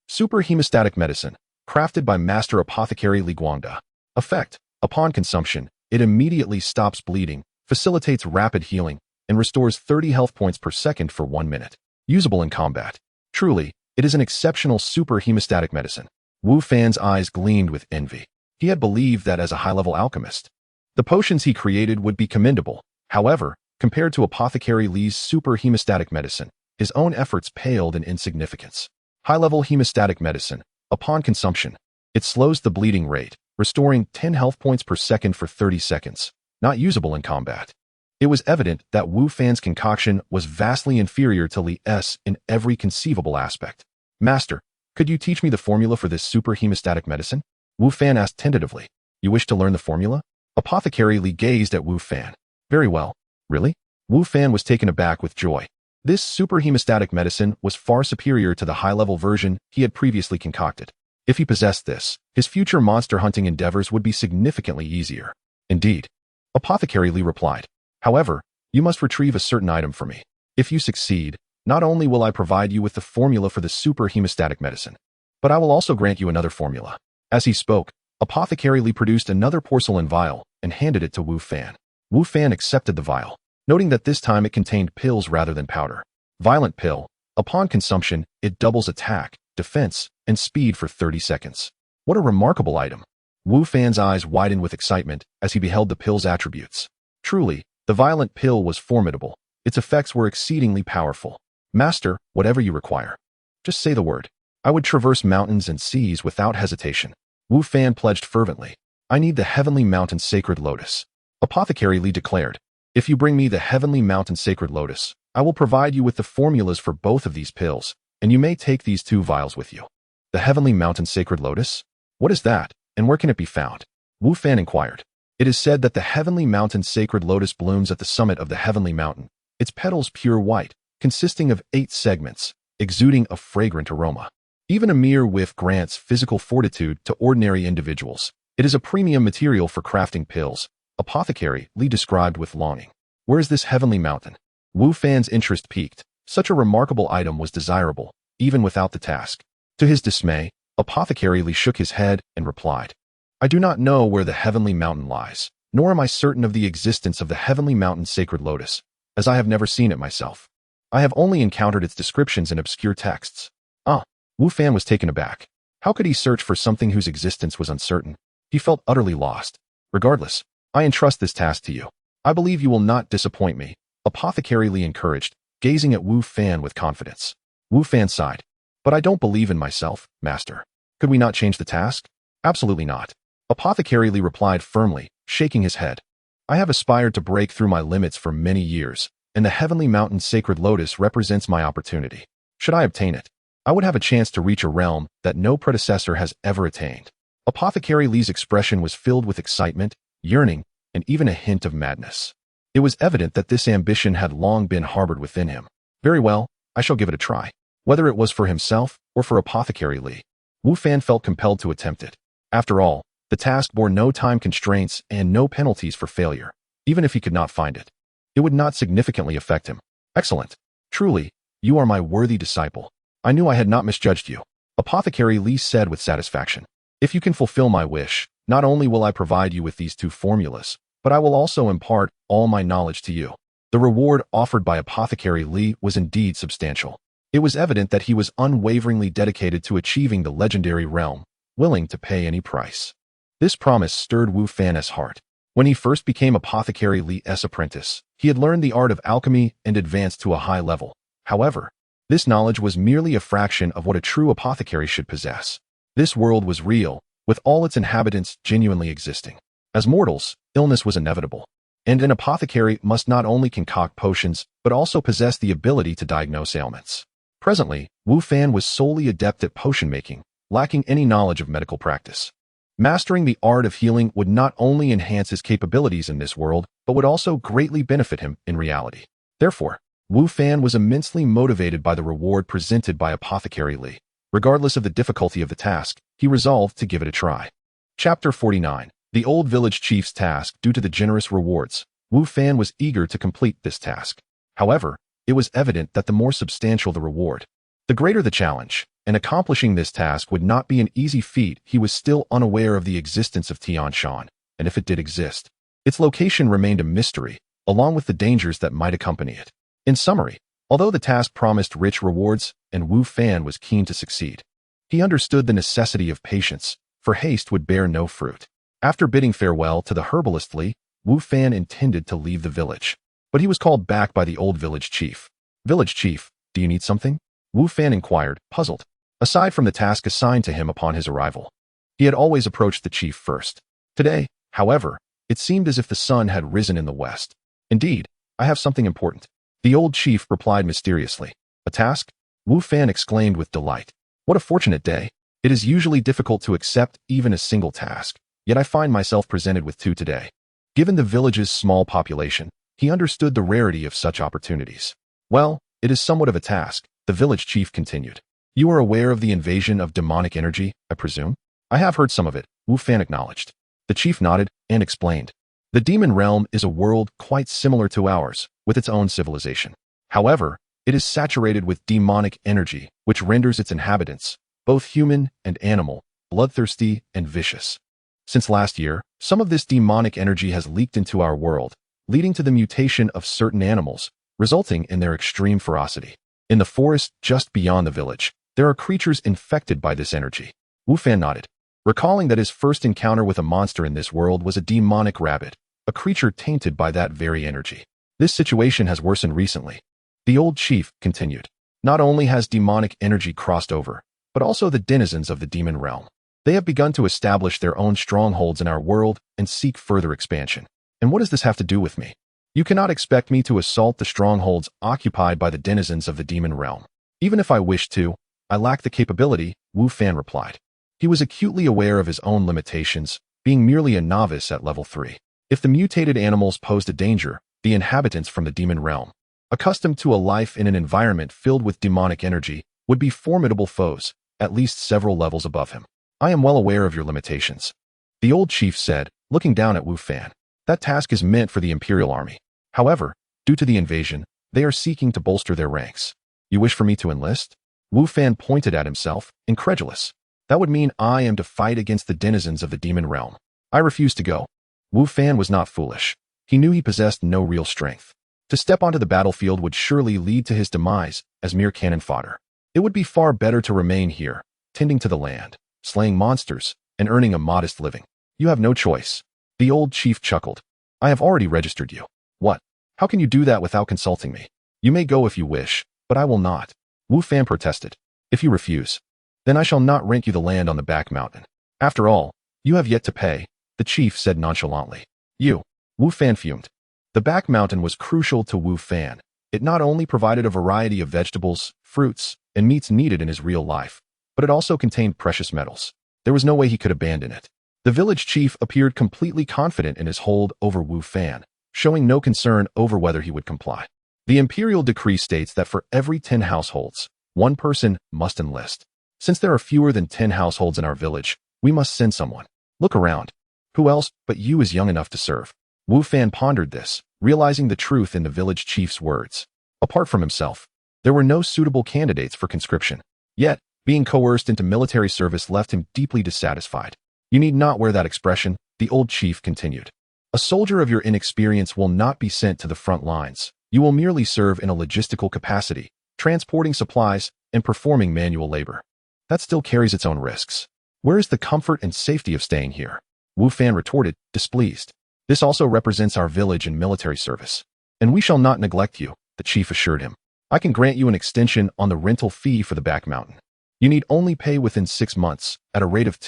Super hemostatic medicine, crafted by Master Apothecary Li Guangda. Effect: upon consumption, it immediately stops bleeding, facilitates rapid healing, and restores 30 health points per second for 1 minute. Usable in combat. Truly, it is an exceptional super hemostatic medicine. Wu Fan's eyes gleamed with envy. He had believed that as a high-level alchemist, the potions he created would be commendable. However, compared to Apothecary Li's super hemostatic medicine, his own efforts paled in insignificance. High-level hemostatic medicine, upon consumption, it slows the bleeding rate, restoring 10 health points per second for 30 seconds. Not usable in combat. It was evident that Wu Fan's concoction was vastly inferior to Li's in every conceivable aspect. Master, could you teach me the formula for this super hemostatic medicine? Wu Fan asked tentatively. You wish to learn the formula? Apothecary Li gazed at Wu Fan. Very well. Really? Wu Fan was taken aback with joy. This super hemostatic medicine was far superior to the high-level version he had previously concocted. If he possessed this, his future monster hunting endeavors would be significantly easier. Indeed. Apothecary Li replied. However, you must retrieve a certain item for me. If you succeed, not only will I provide you with the formula for the super hemostatic medicine, but I will also grant you another formula. As he spoke, Apothecary Li produced another porcelain vial and handed it to Wu Fan. Wu Fan accepted the vial, noting that this time it contained pills rather than powder. Violent pill. Upon consumption, it doubles attack, defense, and speed for 30 seconds. What a remarkable item. Wu Fan's eyes widened with excitement as he beheld the pill's attributes. Truly, the violent pill was formidable. Its effects were exceedingly powerful. Master, whatever you require. Just say the word. I would traverse mountains and seas without hesitation. Wu Fan pledged fervently. I need the Heavenly Mountain Sacred Lotus. Apothecary Li declared. If you bring me the Heavenly Mountain Sacred Lotus, I will provide you with the formulas for both of these pills, and you may take these 2 vials with you. The Heavenly Mountain Sacred Lotus? What is that, and where can it be found? Wu Fan inquired. It is said that the Heavenly Mountain Sacred Lotus blooms at the summit of the Heavenly Mountain, its petals pure white, consisting of 8 segments, exuding a fragrant aroma. Even a mere whiff grants physical fortitude to ordinary individuals. It is a premium material for crafting pills, Apothecary Li described with longing. Where is this Heavenly Mountain? Wu Fan's interest piqued. Such a remarkable item was desirable, even without the task. To his dismay, Apothecary Li shook his head and replied. I do not know where the Heavenly Mountain lies, nor am I certain of the existence of the Heavenly Mountain Sacred Lotus, as I have never seen it myself. I have only encountered its descriptions in obscure texts. Ah, Wu Fan was taken aback. How could he search for something whose existence was uncertain? He felt utterly lost. Regardless, I entrust this task to you. I believe you will not disappoint me, Apothecary Li encouraged, gazing at Wu Fan with confidence. Wu Fan sighed. But I don't believe in myself, Master. Could we not change the task? Absolutely not. Apothecary Li replied firmly, shaking his head. I have aspired to break through my limits for many years, and the Heavenly Mountain Sacred Lotus represents my opportunity. Should I obtain it, I would have a chance to reach a realm that no predecessor has ever attained. Apothecary Li's expression was filled with excitement, yearning, and even a hint of madness. It was evident that this ambition had long been harbored within him. Very well, I shall give it a try. Whether it was for himself or for Apothecary Li, Wu Fan felt compelled to attempt it. After all, the task bore no time constraints and no penalties for failure. Even if he could not find it, it would not significantly affect him. Excellent. Truly, you are my worthy disciple. I knew I had not misjudged you, Apothecary Li said with satisfaction. If you can fulfill my wish, not only will I provide you with these 2 formulas, but I will also impart all my knowledge to you. The reward offered by Apothecary Li was indeed substantial. It was evident that he was unwaveringly dedicated to achieving the legendary realm, willing to pay any price. This promise stirred Wu Fan's heart. When he first became Apothecary Li's apprentice, he had learned the art of alchemy and advanced to a high level. However, this knowledge was merely a fraction of what a true apothecary should possess. This world was real, with all its inhabitants genuinely existing. As mortals, illness was inevitable, and an apothecary must not only concoct potions, but also possess the ability to diagnose ailments. Presently, Wu Fan was solely adept at potion making, lacking any knowledge of medical practice. Mastering the art of healing would not only enhance his capabilities in this world, but would also greatly benefit him in reality. Therefore, Wu Fan was immensely motivated by the reward presented by Apothecary Li. Regardless of the difficulty of the task, he resolved to give it a try. Chapter 49. The Old Village Chief's Task. Due to the generous rewards, Wu Fan was eager to complete this task. However, it was evident that the more substantial the reward, the greater the challenge, and accomplishing this task would not be an easy feat. He was still unaware of the existence of Tianshan, and if it did exist, its location remained a mystery, along with the dangers that might accompany it. In summary, although the task promised rich rewards, and Wu Fan was keen to succeed, he understood the necessity of patience, for haste would bear no fruit. After bidding farewell to the herbalist Li, Wu Fan intended to leave the village, but he was called back by the old village chief. Village chief, do you need something? Wu Fan inquired, puzzled. Aside from the task assigned to him upon his arrival, he had always approached the chief first. Today, however, it seemed as if the sun had risen in the west. Indeed, I have something important. The old chief replied mysteriously. A task? Wu Fan exclaimed with delight. What a fortunate day. It is usually difficult to accept even a single task, yet I find myself presented with 2 today. Given the village's small population, he understood the rarity of such opportunities. Well, it is somewhat of a task, the village chief continued. You are aware of the invasion of demonic energy, I presume? I have heard some of it, Wu Fan acknowledged. The chief nodded and explained. The demon realm is a world quite similar to ours, with its own civilization. However, it is saturated with demonic energy, which renders its inhabitants, both human and animal, bloodthirsty and vicious. Since last year, some of this demonic energy has leaked into our world, leading to the mutation of certain animals, resulting in their extreme ferocity. In the forest just beyond the village, there are creatures infected by this energy. Wu Fan nodded, recalling that his first encounter with a monster in this world was a demonic rabbit, a creature tainted by that very energy. This situation has worsened recently. The old chief continued. Not only has demonic energy crossed over, but also the denizens of the demon realm. They have begun to establish their own strongholds in our world and seek further expansion. And what does this have to do with me? You cannot expect me to assault the strongholds occupied by the denizens of the demon realm. Even if I wished to, I lack the capability, Wu Fan replied. He was acutely aware of his own limitations, being merely a novice at level 3. If the mutated animals posed a danger, the inhabitants from the demon realm, accustomed to a life in an environment filled with demonic energy, would be formidable foes, at least several levels above him. I am well aware of your limitations, the old chief said, looking down at Wu Fan. That task is meant for the Imperial Army. However, due to the invasion, they are seeking to bolster their ranks. You wish for me to enlist? Wu Fan pointed at himself, incredulous. That would mean I am to fight against the denizens of the demon realm. I refuse to go. Wu Fan was not foolish. He knew he possessed no real strength. To step onto the battlefield would surely lead to his demise as mere cannon fodder. It would be far better to remain here, tending to the land, slaying monsters, and earning a modest living. You have no choice. The old chief chuckled. I have already registered you. What? How can you do that without consulting me? You may go if you wish, but I will not. Wu Fan protested. If you refuse, then I shall not rent you the land on the back mountain. After all, you have yet to pay, the chief said nonchalantly. You. Wu Fan fumed. The back mountain was crucial to Wu Fan. It not only provided a variety of vegetables, fruits, and meats needed in his real life, but it also contained precious metals. There was no way he could abandon it. The village chief appeared completely confident in his hold over Wu Fan, showing no concern over whether he would comply. The imperial decree states that for every 10 households, one person must enlist. Since there are fewer than 10 households in our village, we must send someone. Look around. Who else but you is young enough to serve? Wu Fan pondered this, realizing the truth in the village chief's words. Apart from himself, there were no suitable candidates for conscription. Yet, being coerced into military service left him deeply dissatisfied. You need not wear that expression, the old chief continued. A soldier of your inexperience will not be sent to the front lines. You will merely serve in a logistical capacity, transporting supplies and performing manual labor. That still carries its own risks. Where is the comfort and safety of staying here? Wu Fan retorted, displeased. This also represents our village in military service. And we shall not neglect you, the chief assured him. I can grant you an extension on the rental fee for the back mountain. You need only pay within 6 months, at a rate of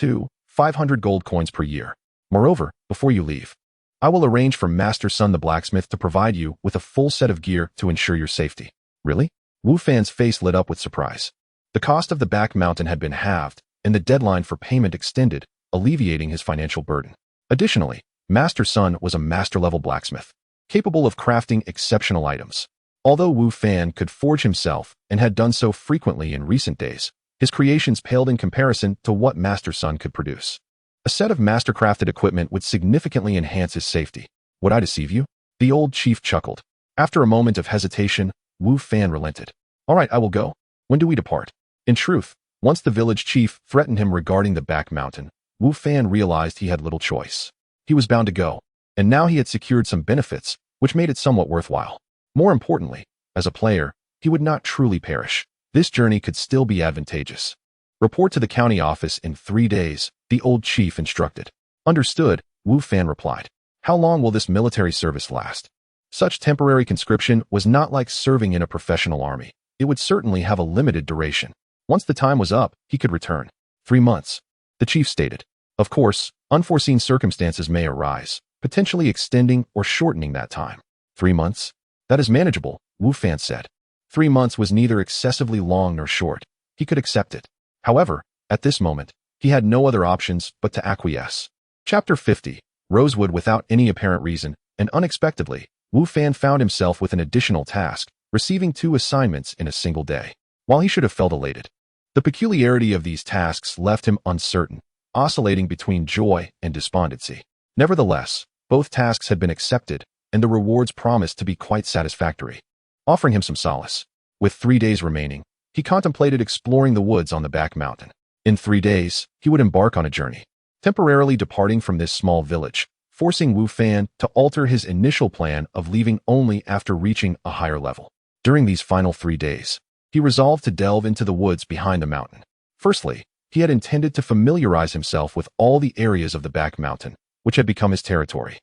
500 gold coins per year. Moreover, before you leave, I will arrange for Master Sun the blacksmith to provide you with a full set of gear to ensure your safety. Really? Wu Fan's face lit up with surprise. The cost of the back mountain had been halved, and the deadline for payment extended, alleviating his financial burden. Additionally, Master Sun was a master-level blacksmith, capable of crafting exceptional items. Although Wu Fan could forge himself and had done so frequently in recent days, his creations paled in comparison to what Master Sun could produce. A set of master-crafted equipment would significantly enhance his safety. Would I deceive you? The old chief chuckled. After a moment of hesitation, Wu Fan relented. All right, I will go. When do we depart? In truth, once the village chief threatened him regarding the back mountain, Wu Fan realized he had little choice. He was bound to go, and now he had secured some benefits, which made it somewhat worthwhile. More importantly, as a player, he would not truly perish. This journey could still be advantageous. Report to the county office in 3 days, the old chief instructed. Understood, Wu Fan replied. How long will this military service last? Such temporary conscription was not like serving in a professional army. It would certainly have a limited duration. Once the time was up, he could return. 3 months, the chief stated. Of course, unforeseen circumstances may arise, potentially extending or shortening that time. 3 months? That is manageable, Wu Fan said. 3 months was neither excessively long nor short. He could accept it. However, at this moment, he had no other options but to acquiesce. Chapter 50. Rosewood. Without any apparent reason, and unexpectedly, Wu Fan found himself with an additional task, receiving 2 assignments in a single day. While he should have felt elated, the peculiarity of these tasks left him uncertain, oscillating between joy and despondency. Nevertheless, both tasks had been accepted, and the rewards promised to be quite satisfactory, offering him some solace. With 3 days remaining, he contemplated exploring the woods on the back mountain. In 3 days, he would embark on a journey, temporarily departing from this small village, forcing Wu Fan to alter his initial plan of leaving only after reaching a higher level. During these final 3 days, he resolved to delve into the woods behind the mountain. Firstly, he had intended to familiarize himself with all the areas of the back mountain, which had become his territory.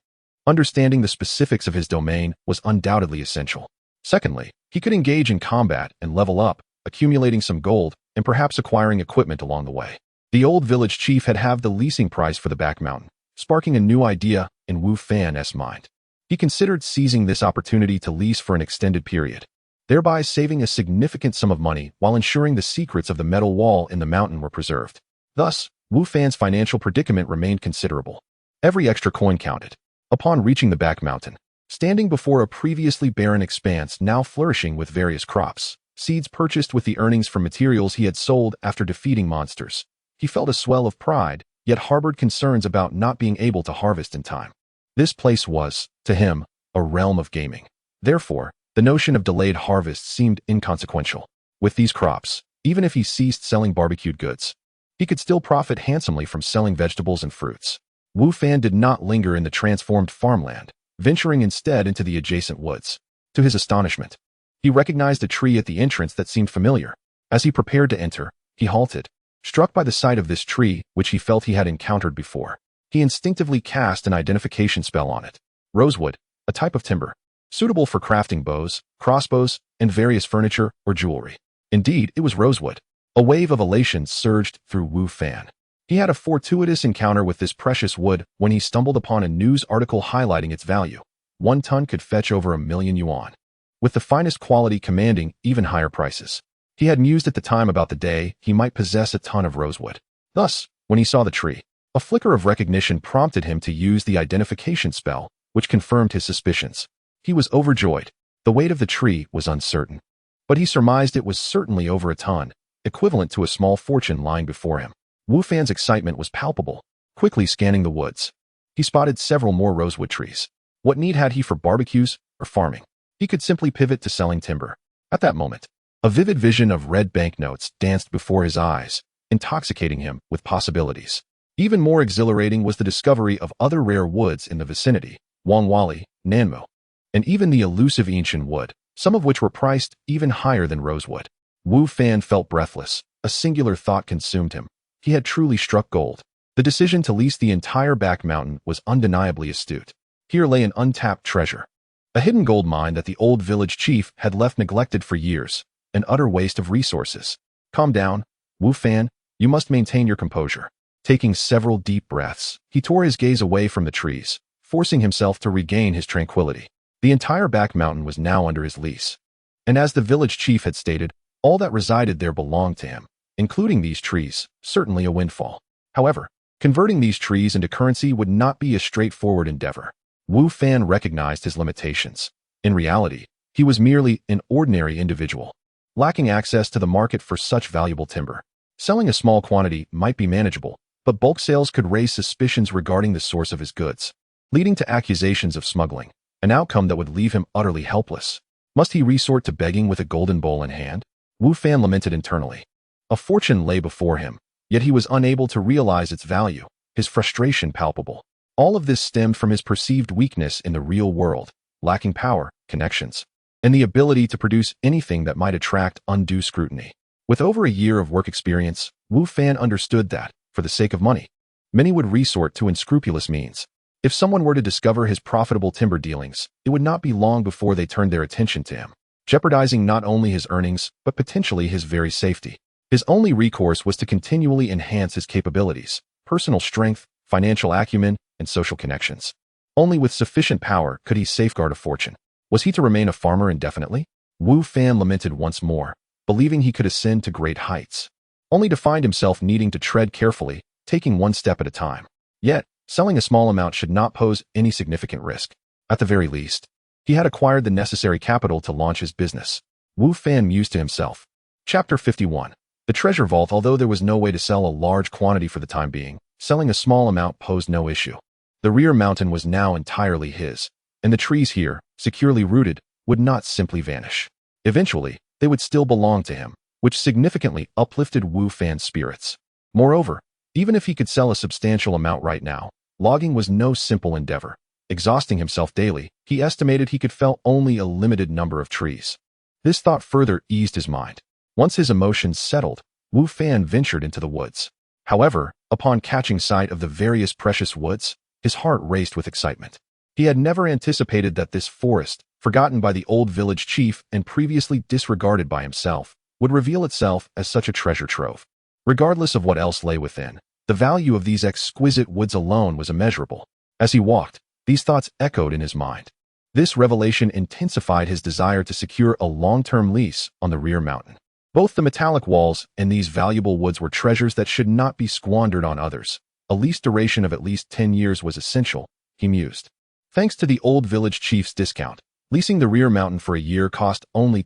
Understanding the specifics of his domain was undoubtedly essential. Secondly, he could engage in combat and level up, accumulating some gold and perhaps acquiring equipment along the way. The old village chief had halved the leasing price for the back mountain, sparking a new idea in Wu Fan's mind. He considered seizing this opportunity to lease for an extended period, thereby saving a significant sum of money while ensuring the secrets of the metal wall in the mountain were preserved. Thus, Wu Fan's financial predicament remained considerable. Every extra coin counted. Upon reaching the back mountain, standing before a previously barren expanse now flourishing with various crops, seeds purchased with the earnings from materials he had sold after defeating monsters, he felt a swell of pride, yet harbored concerns about not being able to harvest in time. This place was, to him, a realm of gaming. Therefore, the notion of delayed harvest seemed inconsequential. With these crops, even if he ceased selling barbecued goods, he could still profit handsomely from selling vegetables and fruits. Wu Fan did not linger in the transformed farmland, venturing instead into the adjacent woods. To his astonishment, he recognized a tree at the entrance that seemed familiar. As he prepared to enter, he halted, struck by the sight of this tree, which he felt he had encountered before. He instinctively cast an identification spell on it. Rosewood, a type of timber, suitable for crafting bows, crossbows, and various furniture or jewelry. Indeed, it was rosewood. A wave of elation surged through Wu Fan. He had a fortuitous encounter with this precious wood when he stumbled upon a news article highlighting its value. 1 ton could fetch over 1,000,000 yuan, with the finest quality commanding even higher prices. He had mused at the time about the day he might possess a ton of rosewood. Thus, when he saw the tree, a flicker of recognition prompted him to use the identification spell, which confirmed his suspicions. He was overjoyed. The weight of the tree was uncertain, but he surmised it was certainly over a ton, equivalent to a small fortune lying before him. Wu Fan's excitement was palpable. Quickly scanning the woods, he spotted several more rosewood trees. What need had he for barbecues or farming? He could simply pivot to selling timber. At that moment, a vivid vision of red banknotes danced before his eyes, intoxicating him with possibilities. Even more exhilarating was the discovery of other rare woods in the vicinity, Wangwali, Nanmo, and even the elusive ancient wood, some of which were priced even higher than rosewood. Wu Fan felt breathless. A singular thought consumed him. He had truly struck gold. The decision to lease the entire back mountain was undeniably astute. Here lay an untapped treasure, a hidden gold mine that the old village chief had left neglected for years, an utter waste of resources. Calm down, Wu Fan, you must maintain your composure. Taking several deep breaths, he tore his gaze away from the trees, forcing himself to regain his tranquility. The entire back mountain was now under his lease, and as the village chief had stated, all that resided there belonged to him, including these trees, certainly a windfall. However, converting these trees into currency would not be a straightforward endeavor. Wu Fan recognized his limitations. In reality, he was merely an ordinary individual, lacking access to the market for such valuable timber. Selling a small quantity might be manageable, but bulk sales could raise suspicions regarding the source of his goods, leading to accusations of smuggling, an outcome that would leave him utterly helpless. Must he resort to begging with a golden bowl in hand? Wu Fan lamented internally. A fortune lay before him, yet he was unable to realize its value, his frustration palpable. All of this stemmed from his perceived weakness in the real world, lacking power, connections, and the ability to produce anything that might attract undue scrutiny. With over a year of work experience, Wu Fan understood that, for the sake of money, many would resort to unscrupulous means. If someone were to discover his profitable timber dealings, it would not be long before they turned their attention to him, jeopardizing not only his earnings, but potentially his very safety. His only recourse was to continually enhance his capabilities, personal strength, financial acumen, and social connections. Only with sufficient power could he safeguard a fortune. Was he to remain a farmer indefinitely? Wu Fan lamented once more, believing he could ascend to great heights, only to find himself needing to tread carefully, taking one step at a time. Yet, selling a small amount should not pose any significant risk. At the very least, he had acquired the necessary capital to launch his business. Wu Fan mused to himself. Chapter 51. The treasure vault. Although there was no way to sell a large quantity for the time being, selling a small amount posed no issue. The rear mountain was now entirely his, and the trees here, securely rooted, would not simply vanish. Eventually, they would still belong to him, which significantly uplifted Wu Fan's spirits. Moreover, even if he could sell a substantial amount right now, logging was no simple endeavor. Exhausting himself daily, he estimated he could fell only a limited number of trees. This thought further eased his mind. Once his emotions settled, Wu Fan ventured into the woods. However, upon catching sight of the various precious woods, his heart raced with excitement. He had never anticipated that this forest, forgotten by the old village chief and previously disregarded by himself, would reveal itself as such a treasure trove. Regardless of what else lay within, the value of these exquisite woods alone was immeasurable. As he walked, these thoughts echoed in his mind. This revelation intensified his desire to secure a long-term lease on the rear mountain. Both the metallic walls and these valuable woods were treasures that should not be squandered on others. A lease duration of at least 10 years was essential, he mused. Thanks to the old village chief's discount, leasing the rear mountain for a year cost only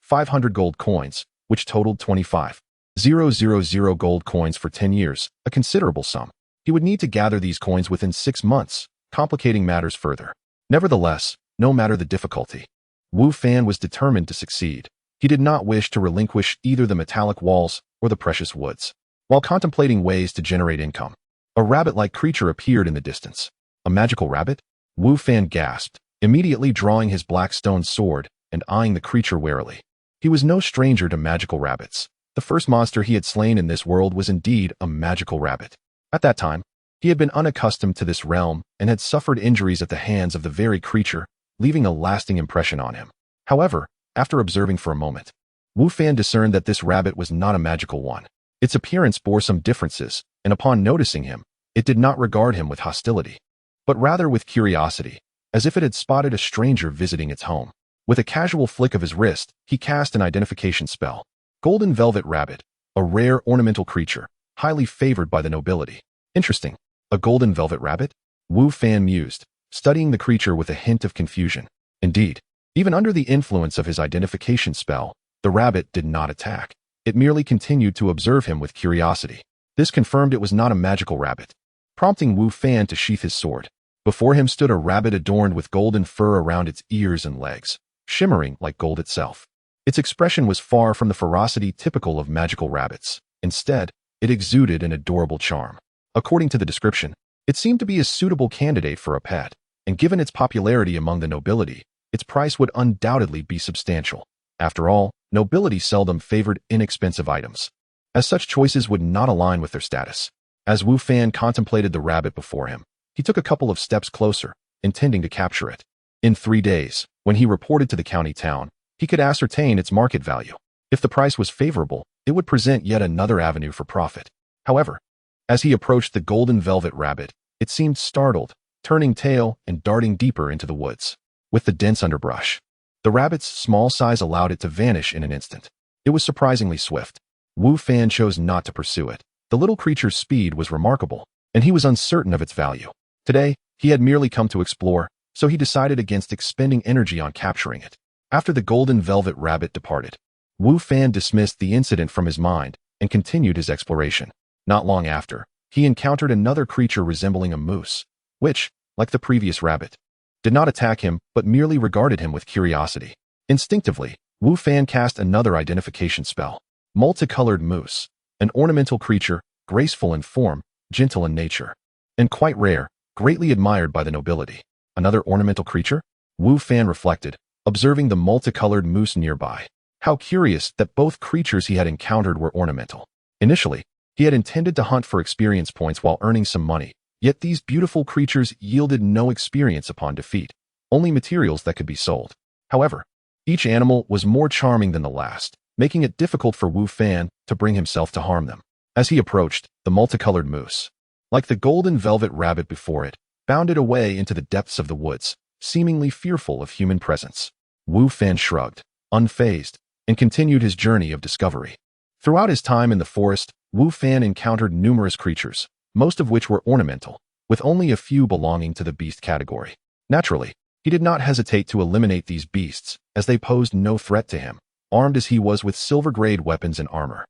500 gold coins, which totaled 25,000 gold coins for 10 years, a considerable sum. He would need to gather these coins within 6 months, complicating matters further. Nevertheless, no matter the difficulty, Wu Fan was determined to succeed. He did not wish to relinquish either the metallic walls or the precious woods. While contemplating ways to generate income, a rabbit-like creature appeared in the distance. A magical rabbit? Wu Fan gasped, immediately drawing his black stone sword and eyeing the creature warily. He was no stranger to magical rabbits. The first monster he had slain in this world was indeed a magical rabbit. At that time, he had been unaccustomed to this realm and had suffered injuries at the hands of the very creature, leaving a lasting impression on him. However, after observing for a moment, Wu Fan discerned that this rabbit was not a magical one. Its appearance bore some differences, and upon noticing him, it did not regard him with hostility, but rather with curiosity, as if it had spotted a stranger visiting its home. With a casual flick of his wrist, he cast an identification spell. Golden Velvet Rabbit, a rare ornamental creature, highly favored by the nobility. Interesting. A golden velvet rabbit? Wu Fan mused, studying the creature with a hint of confusion. Indeed, even under the influence of his identification spell, the rabbit did not attack. It merely continued to observe him with curiosity. This confirmed it was not a magical rabbit, prompting Wu Fan to sheath his sword. Before him stood a rabbit adorned with golden fur around its ears and legs, shimmering like gold itself. Its expression was far from the ferocity typical of magical rabbits. Instead, it exuded an adorable charm. According to the description, it seemed to be a suitable candidate for a pet, and given its popularity among the nobility, its price would undoubtedly be substantial. After all, nobility seldom favored inexpensive items, as such choices would not align with their status. As Wu Fan contemplated the rabbit before him, he took a couple of steps closer, intending to capture it. In 3 days, when he reported to the county town, he could ascertain its market value. If the price was favorable, it would present yet another avenue for profit. However, as he approached the golden velvet rabbit, it seemed startled, turning tail and darting deeper into the woods. With the dense underbrush, the rabbit's small size allowed it to vanish in an instant. It was surprisingly swift. Wu Fan chose not to pursue it. The little creature's speed was remarkable, and he was uncertain of its value. Today, he had merely come to explore, so he decided against expending energy on capturing it. After the golden velvet rabbit departed, Wu Fan dismissed the incident from his mind and continued his exploration. Not long after, he encountered another creature resembling a moose, which, like the previous rabbit, did not attack him but merely regarded him with curiosity. Instinctively, Wu Fan cast another identification spell. Multicolored Moose, an ornamental creature, graceful in form, gentle in nature, and quite rare, greatly admired by the nobility. Another ornamental creature? Wu Fan reflected, observing the multicolored moose nearby. How curious that both creatures he had encountered were ornamental. Initially, he had intended to hunt for experience points while earning some money, yet these beautiful creatures yielded no experience upon defeat, only materials that could be sold. However, each animal was more charming than the last, making it difficult for Wu Fan to bring himself to harm them. As he approached, the multicolored moose, like the golden velvet rabbit before it, bounded away into the depths of the woods, seemingly fearful of human presence. Wu Fan shrugged, unfazed, and continued his journey of discovery. Throughout his time in the forest, Wu Fan encountered numerous creatures, most of which were ornamental, with only a few belonging to the beast category. Naturally, he did not hesitate to eliminate these beasts, as they posed no threat to him, armed as he was with silver-grade weapons and armor.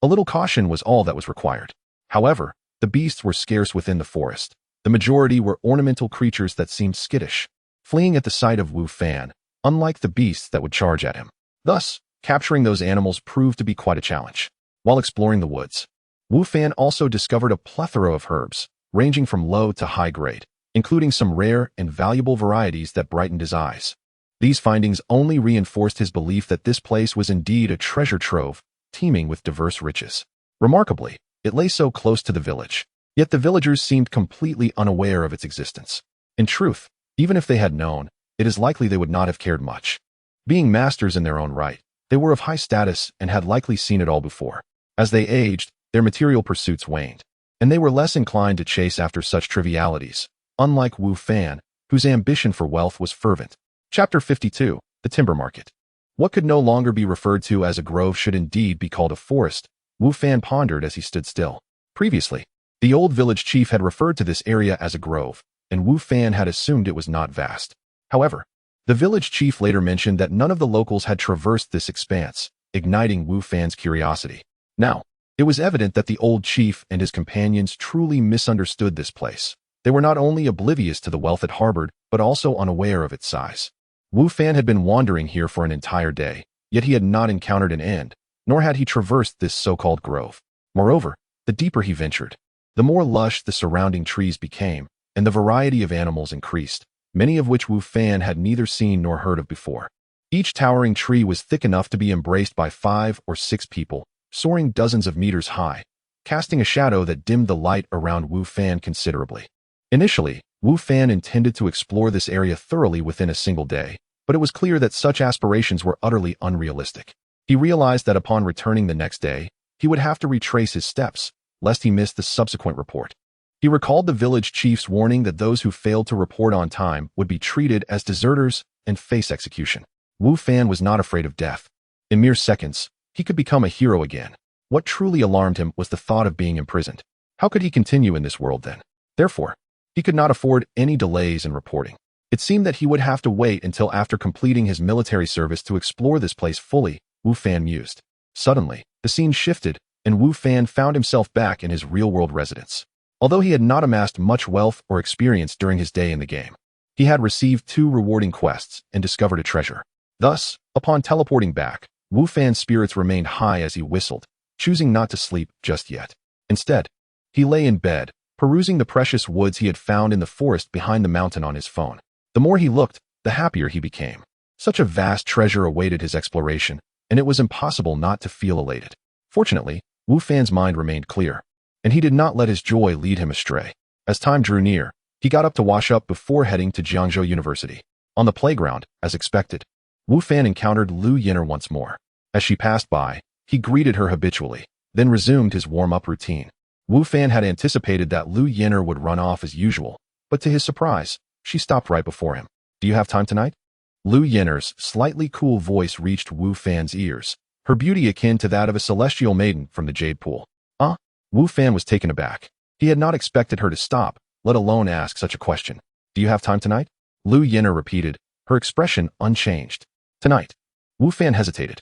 A little caution was all that was required. However, the beasts were scarce within the forest. The majority were ornamental creatures that seemed skittish, fleeing at the sight of Wu Fan, unlike the beasts that would charge at him. Thus, capturing those animals proved to be quite a challenge. While exploring the woods, Wu Fan also discovered a plethora of herbs, ranging from low to high grade, including some rare and valuable varieties that brightened his eyes. These findings only reinforced his belief that this place was indeed a treasure trove, teeming with diverse riches. Remarkably, it lay so close to the village, yet the villagers seemed completely unaware of its existence. In truth, even if they had known, it is likely they would not have cared much. Being masters in their own right, they were of high status and had likely seen it all before. As they aged, their material pursuits waned, and they were less inclined to chase after such trivialities, unlike Wu Fan, whose ambition for wealth was fervent. Chapter 52, The Timber Market. What could no longer be referred to as a grove should indeed be called a forest, Wu Fan pondered as he stood still. Previously, the old village chief had referred to this area as a grove, and Wu Fan had assumed it was not vast. However, the village chief later mentioned that none of the locals had traversed this expanse, igniting Wu Fan's curiosity. Now, it was evident that the old chief and his companions truly misunderstood this place. They were not only oblivious to the wealth it harbored, but also unaware of its size. Wu Fan had been wandering here for an entire day, yet he had not encountered an end, nor had he traversed this so-called grove. Moreover, the deeper he ventured, the more lush the surrounding trees became, and the variety of animals increased. many of which Wu Fan had neither seen nor heard of before. Each towering tree was thick enough to be embraced by 5 or 6 people, soaring dozens of meters high, casting a shadow that dimmed the light around Wu Fan considerably. Initially, Wu Fan intended to explore this area thoroughly within a single day, but it was clear that such aspirations were utterly unrealistic. He realized that upon returning the next day, he would have to retrace his steps, lest he miss the subsequent report. He recalled the village chief's warning that those who failed to report on time would be treated as deserters and face execution. Wu Fan was not afraid of death. In mere seconds, he could become a hero again. What truly alarmed him was the thought of being imprisoned. How could he continue in this world then? Therefore, he could not afford any delays in reporting. It seemed that he would have to wait until after completing his military service to explore this place fully, Wu Fan mused. Suddenly, the scene shifted, and Wu Fan found himself back in his real-world residence. Although he had not amassed much wealth or experience during his day in the game, he had received 2 rewarding quests and discovered a treasure. Thus, upon teleporting back, Wu Fan's spirits remained high as he whistled, choosing not to sleep just yet. Instead, he lay in bed, perusing the precious woods he had found in the forest behind the mountain on his phone. The more he looked, the happier he became. Such a vast treasure awaited his exploration, and it was impossible not to feel elated. Fortunately, Wu Fan's mind remained clear, and he did not let his joy lead him astray. As time drew near, he got up to wash up before heading to Jiangzhou University. On the playground, as expected, Wu Fan encountered Lu Yin'er once more. As she passed by, he greeted her habitually, then resumed his warm-up routine. Wu Fan had anticipated that Lu Yin'er would run off as usual, but to his surprise, she stopped right before him. "Do you have time tonight?" Lu Yin'er's slightly cool voice reached Wu Fan's ears, her beauty akin to that of a celestial maiden from the Jade Pool. Wu Fan was taken aback. He had not expected her to stop, let alone ask such a question. "Do you have time tonight?" Lu Yin'er repeated, her expression unchanged. "Tonight." Wu Fan hesitated.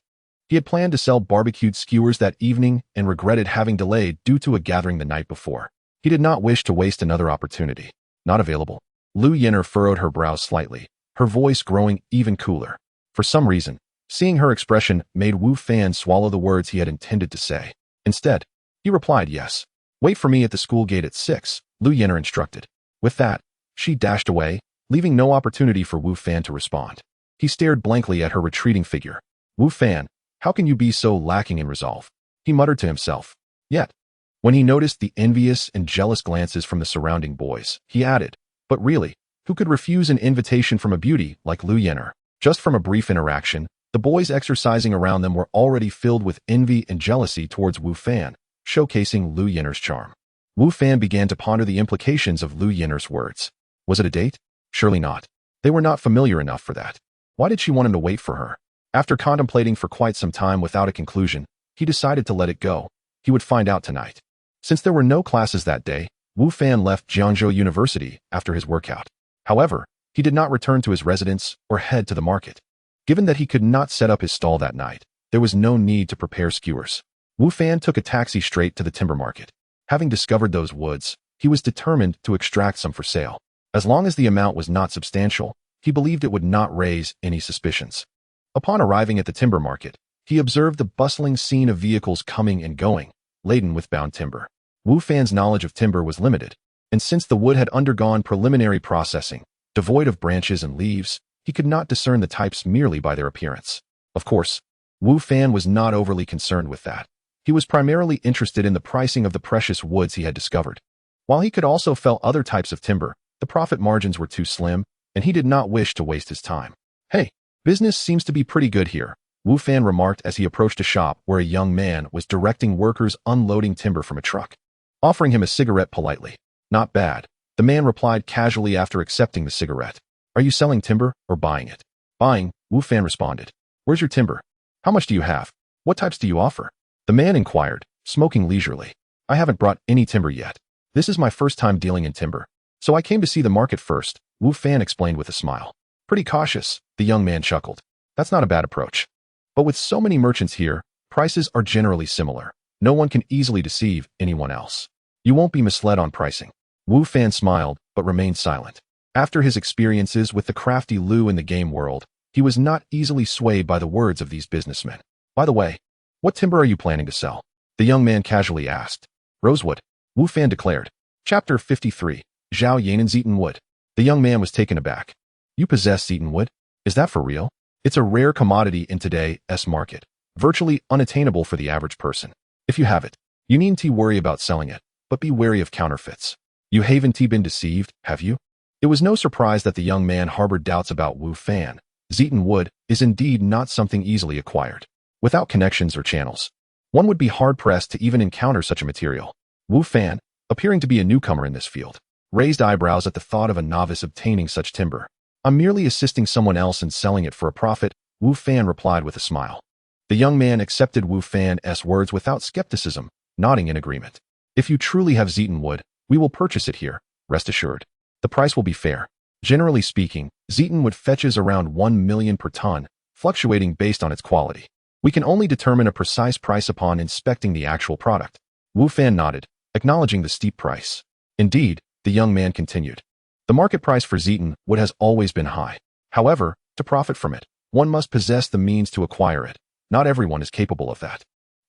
He had planned to sell barbecued skewers that evening and regretted having delayed due to a gathering the night before. He did not wish to waste another opportunity. "Not available." Lu Yin'er furrowed her brows slightly, her voice growing even cooler. For some reason, seeing her expression made Wu Fan swallow the words he had intended to say. Instead, he replied yes. "Wait for me at the school gate at 6, Lu Yin'er instructed. With that, she dashed away, leaving no opportunity for Wu Fan to respond. He stared blankly at her retreating figure. "Wu Fan, how can you be so lacking in resolve?" he muttered to himself. Yet, when he noticed the envious and jealous glances from the surrounding boys, he added, "But really, who could refuse an invitation from a beauty like Lu Yin'er?" Just from a brief interaction, the boys exercising around them were already filled with envy and jealousy towards Wu Fan, showcasing Lu Yin'er's charm. Wu Fan began to ponder the implications of Lu Yin'er's words. Was it a date? Surely not. They were not familiar enough for that. Why did she want him to wait for her? After contemplating for quite some time without a conclusion, he decided to let it go. He would find out tonight. Since there were no classes that day, Wu Fan left Jiangzhou University after his workout. However, he did not return to his residence or head to the market. Given that he could not set up his stall that night, there was no need to prepare skewers. Wu Fan took a taxi straight to the timber market. Having discovered those woods, he was determined to extract some for sale. As long as the amount was not substantial, he believed it would not raise any suspicions. Upon arriving at the timber market, he observed the bustling scene of vehicles coming and going, laden with bound timber. Wu Fan's knowledge of timber was limited, and since the wood had undergone preliminary processing, devoid of branches and leaves, he could not discern the types merely by their appearance. Of course, Wu Fan was not overly concerned with that. He was primarily interested in the pricing of the precious woods he had discovered. While he could also fell other types of timber, the profit margins were too slim, and he did not wish to waste his time. "Hey, business seems to be pretty good here," Wu Fan remarked as he approached a shop where a young man was directing workers unloading timber from a truck. Offering him a cigarette politely. "Not bad," the man replied casually after accepting the cigarette. "Are you selling timber or buying it?" "Buying," Wu Fan responded. "Where's your timber? How much do you have? What types do you offer?" The man inquired, smoking leisurely. "I haven't brought any timber yet. This is my first time dealing in timber, so I came to see the market first," Wu Fan explained with a smile. "Pretty cautious," the young man chuckled. "That's not a bad approach. But with so many merchants here, prices are generally similar. No one can easily deceive anyone else. You won't be misled on pricing." Wu Fan smiled, but remained silent. After his experiences with the crafty Lu in the game world, he was not easily swayed by the words of these businessmen. "By the way, what timber are you planning to sell?" the young man casually asked. "Rosewood," Wu Fan declared. Chapter 53, Zhao Yanen's Eaten Wood. The young man was taken aback. You possess Zeton wood? Is that for real? It's a rare commodity in today's market, virtually unattainable for the average person. If you have it, you needn't worry about selling it, but be wary of counterfeits. You haven't been deceived, have you? It was no surprise that the young man harbored doubts about Wu Fan. Zeton wood is indeed not something easily acquired. Without connections or channels, one would be hard-pressed to even encounter such a material. Wu Fan, appearing to be a newcomer in this field, raised eyebrows at the thought of a novice obtaining such timber. I'm merely assisting someone else in selling it for a profit, Wu Fan replied with a smile. The young man accepted Wu Fan's words without skepticism, nodding in agreement. If you truly have Zeton wood, we will purchase it here, rest assured. The price will be fair. Generally speaking, Zeton wood fetches around 1 million per ton, fluctuating based on its quality. We can only determine a precise price upon inspecting the actual product. Wu Fan nodded, acknowledging the steep price. Indeed, the young man continued. The market price for Zeton wood has always been high. However, to profit from it, one must possess the means to acquire it. Not everyone is capable of that.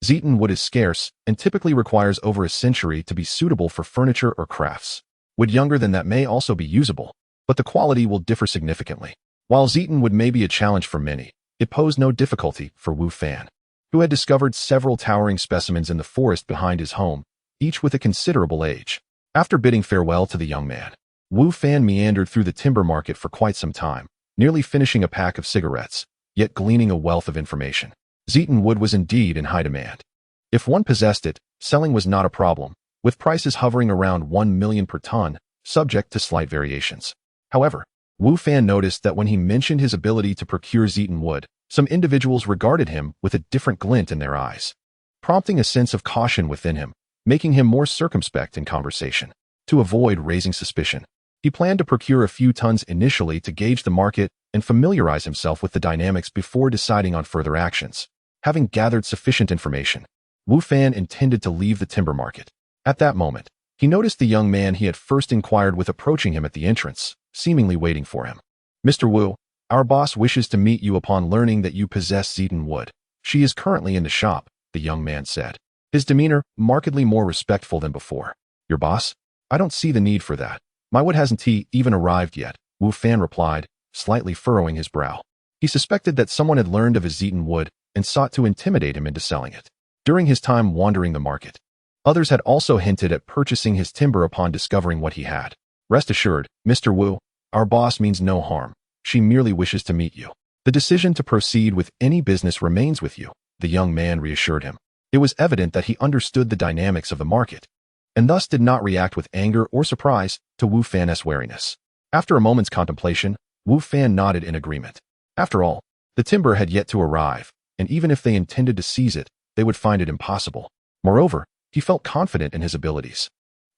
Zeton wood is scarce and typically requires over a century to be suitable for furniture or crafts. Wood younger than that may also be usable, but the quality will differ significantly. While Zeton wood may be a challenge for many, it posed no difficulty for Wu Fan, who had discovered several towering specimens in the forest behind his home, each with a considerable age. After bidding farewell to the young man, Wu Fan meandered through the timber market for quite some time, nearly finishing a pack of cigarettes, yet gleaning a wealth of information. Zeton wood was indeed in high demand. If one possessed it, selling was not a problem, with prices hovering around 1 million per ton, subject to slight variations. However, Wu Fan noticed that when he mentioned his ability to procure Zeton wood, some individuals regarded him with a different glint in their eyes, prompting a sense of caution within him, making him more circumspect in conversation. To avoid raising suspicion, he planned to procure a few tons initially to gauge the market and familiarize himself with the dynamics before deciding on further actions. Having gathered sufficient information, Wu Fan intended to leave the timber market. At that moment, he noticed the young man he had first inquired with approaching him at the entrance, seemingly waiting for him. Mr. Wu, our boss wishes to meet you upon learning that you possess Zeton wood. She is currently in the shop, the young man said, his demeanor markedly more respectful than before. Your boss? I don't see the need for that. My wood hasn't even arrived yet, Wu Fan replied, slightly furrowing his brow. He suspected that someone had learned of his Zeton wood and sought to intimidate him into selling it. During his time wandering the market, others had also hinted at purchasing his timber upon discovering what he had. Rest assured, Mr. Wu, our boss means no harm. She merely wishes to meet you. The decision to proceed with any business remains with you, the young man reassured him. It was evident that he understood the dynamics of the market, and thus did not react with anger or surprise to Wu Fan's wariness. After a moment's contemplation, Wu Fan nodded in agreement. After all, the timber had yet to arrive, and even if they intended to seize it, they would find it impossible. Moreover, he felt confident in his abilities,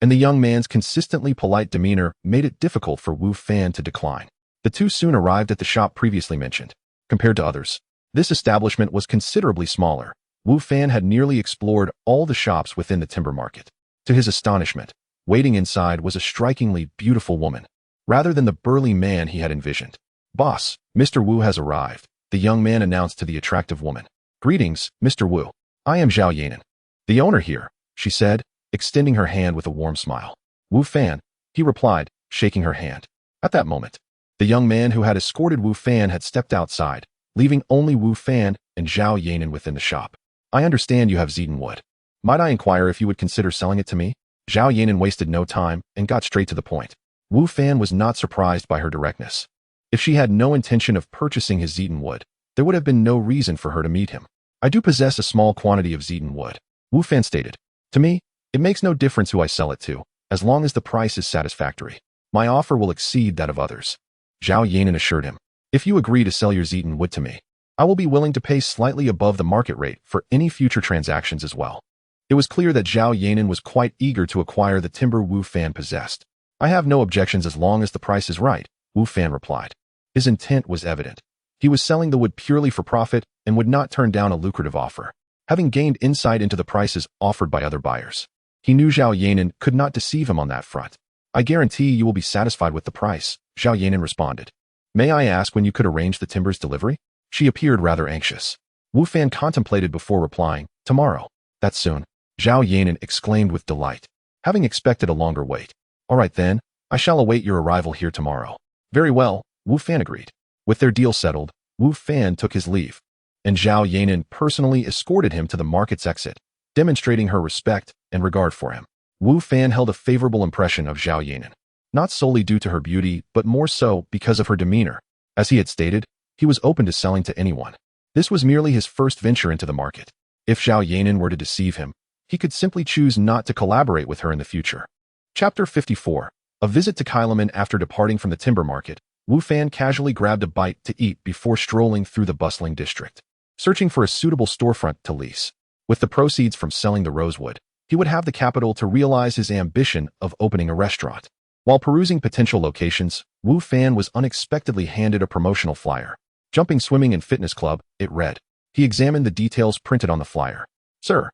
and the young man's consistently polite demeanor made it difficult for Wu Fan to decline. The two soon arrived at the shop previously mentioned. Compared to others, this establishment was considerably smaller. Wu Fan had nearly explored all the shops within the timber market. To his astonishment, waiting inside was a strikingly beautiful woman, rather than the burly man he had envisioned. Boss, Mr. Wu has arrived, the young man announced to the attractive woman. Greetings, Mr. Wu. I am Zhao Yanan, the owner here, she said, extending her hand with a warm smile. Wu Fan, he replied, shaking her hand. At that moment, the young man who had escorted Wu Fan had stepped outside, leaving only Wu Fan and Zhao Yanan within the shop. I understand you have Zeton wood. Might I inquire if you would consider selling it to me? Zhao Yanan wasted no time and got straight to the point. Wu Fan was not surprised by her directness. If she had no intention of purchasing his Zeton wood, there would have been no reason for her to meet him. I do possess a small quantity of Zeton wood, Wu Fan stated. To me, it makes no difference who I sell it to, as long as the price is satisfactory. My offer will exceed that of others. Zhao Yanan assured him. If you agree to sell your Zeton wood to me, I will be willing to pay slightly above the market rate for any future transactions as well. It was clear that Zhao Yanan was quite eager to acquire the timber Wu Fan possessed. I have no objections as long as the price is right, Wu Fan replied. His intent was evident. He was selling the wood purely for profit and would not turn down a lucrative offer, having gained insight into the prices offered by other buyers. He knew Zhao Yanan could not deceive him on that front. I guarantee you will be satisfied with the price, Zhao Yanan responded. May I ask when you could arrange the timber's delivery? She appeared rather anxious. Wu Fan contemplated before replying, tomorrow. That's soon, Zhao Yanan exclaimed with delight, having expected a longer wait. All right then, I shall await your arrival here tomorrow. Very well, Wu Fan agreed. With their deal settled, Wu Fan took his leave, and Zhao Yanan personally escorted him to the market's exit, demonstrating her respect and regard for him. Wu Fan held a favorable impression of Zhao Yanan, not solely due to her beauty, but more so because of her demeanor. As he had stated, he was open to selling to anyone. This was merely his first venture into the market. If Zhao Yanan were to deceive him, he could simply choose not to collaborate with her in the future. Chapter 54. A visit to Kailaman. After departing from the timber market, Wu Fan casually grabbed a bite to eat before strolling through the bustling district, searching for a suitable storefront to lease. With the proceeds from selling the rosewood, he would have the capital to realize his ambition of opening a restaurant. While perusing potential locations, Wu Fan was unexpectedly handed a promotional flyer. Jumping, Swimming and Fitness Club, it read. He examined the details printed on the flyer. Sir,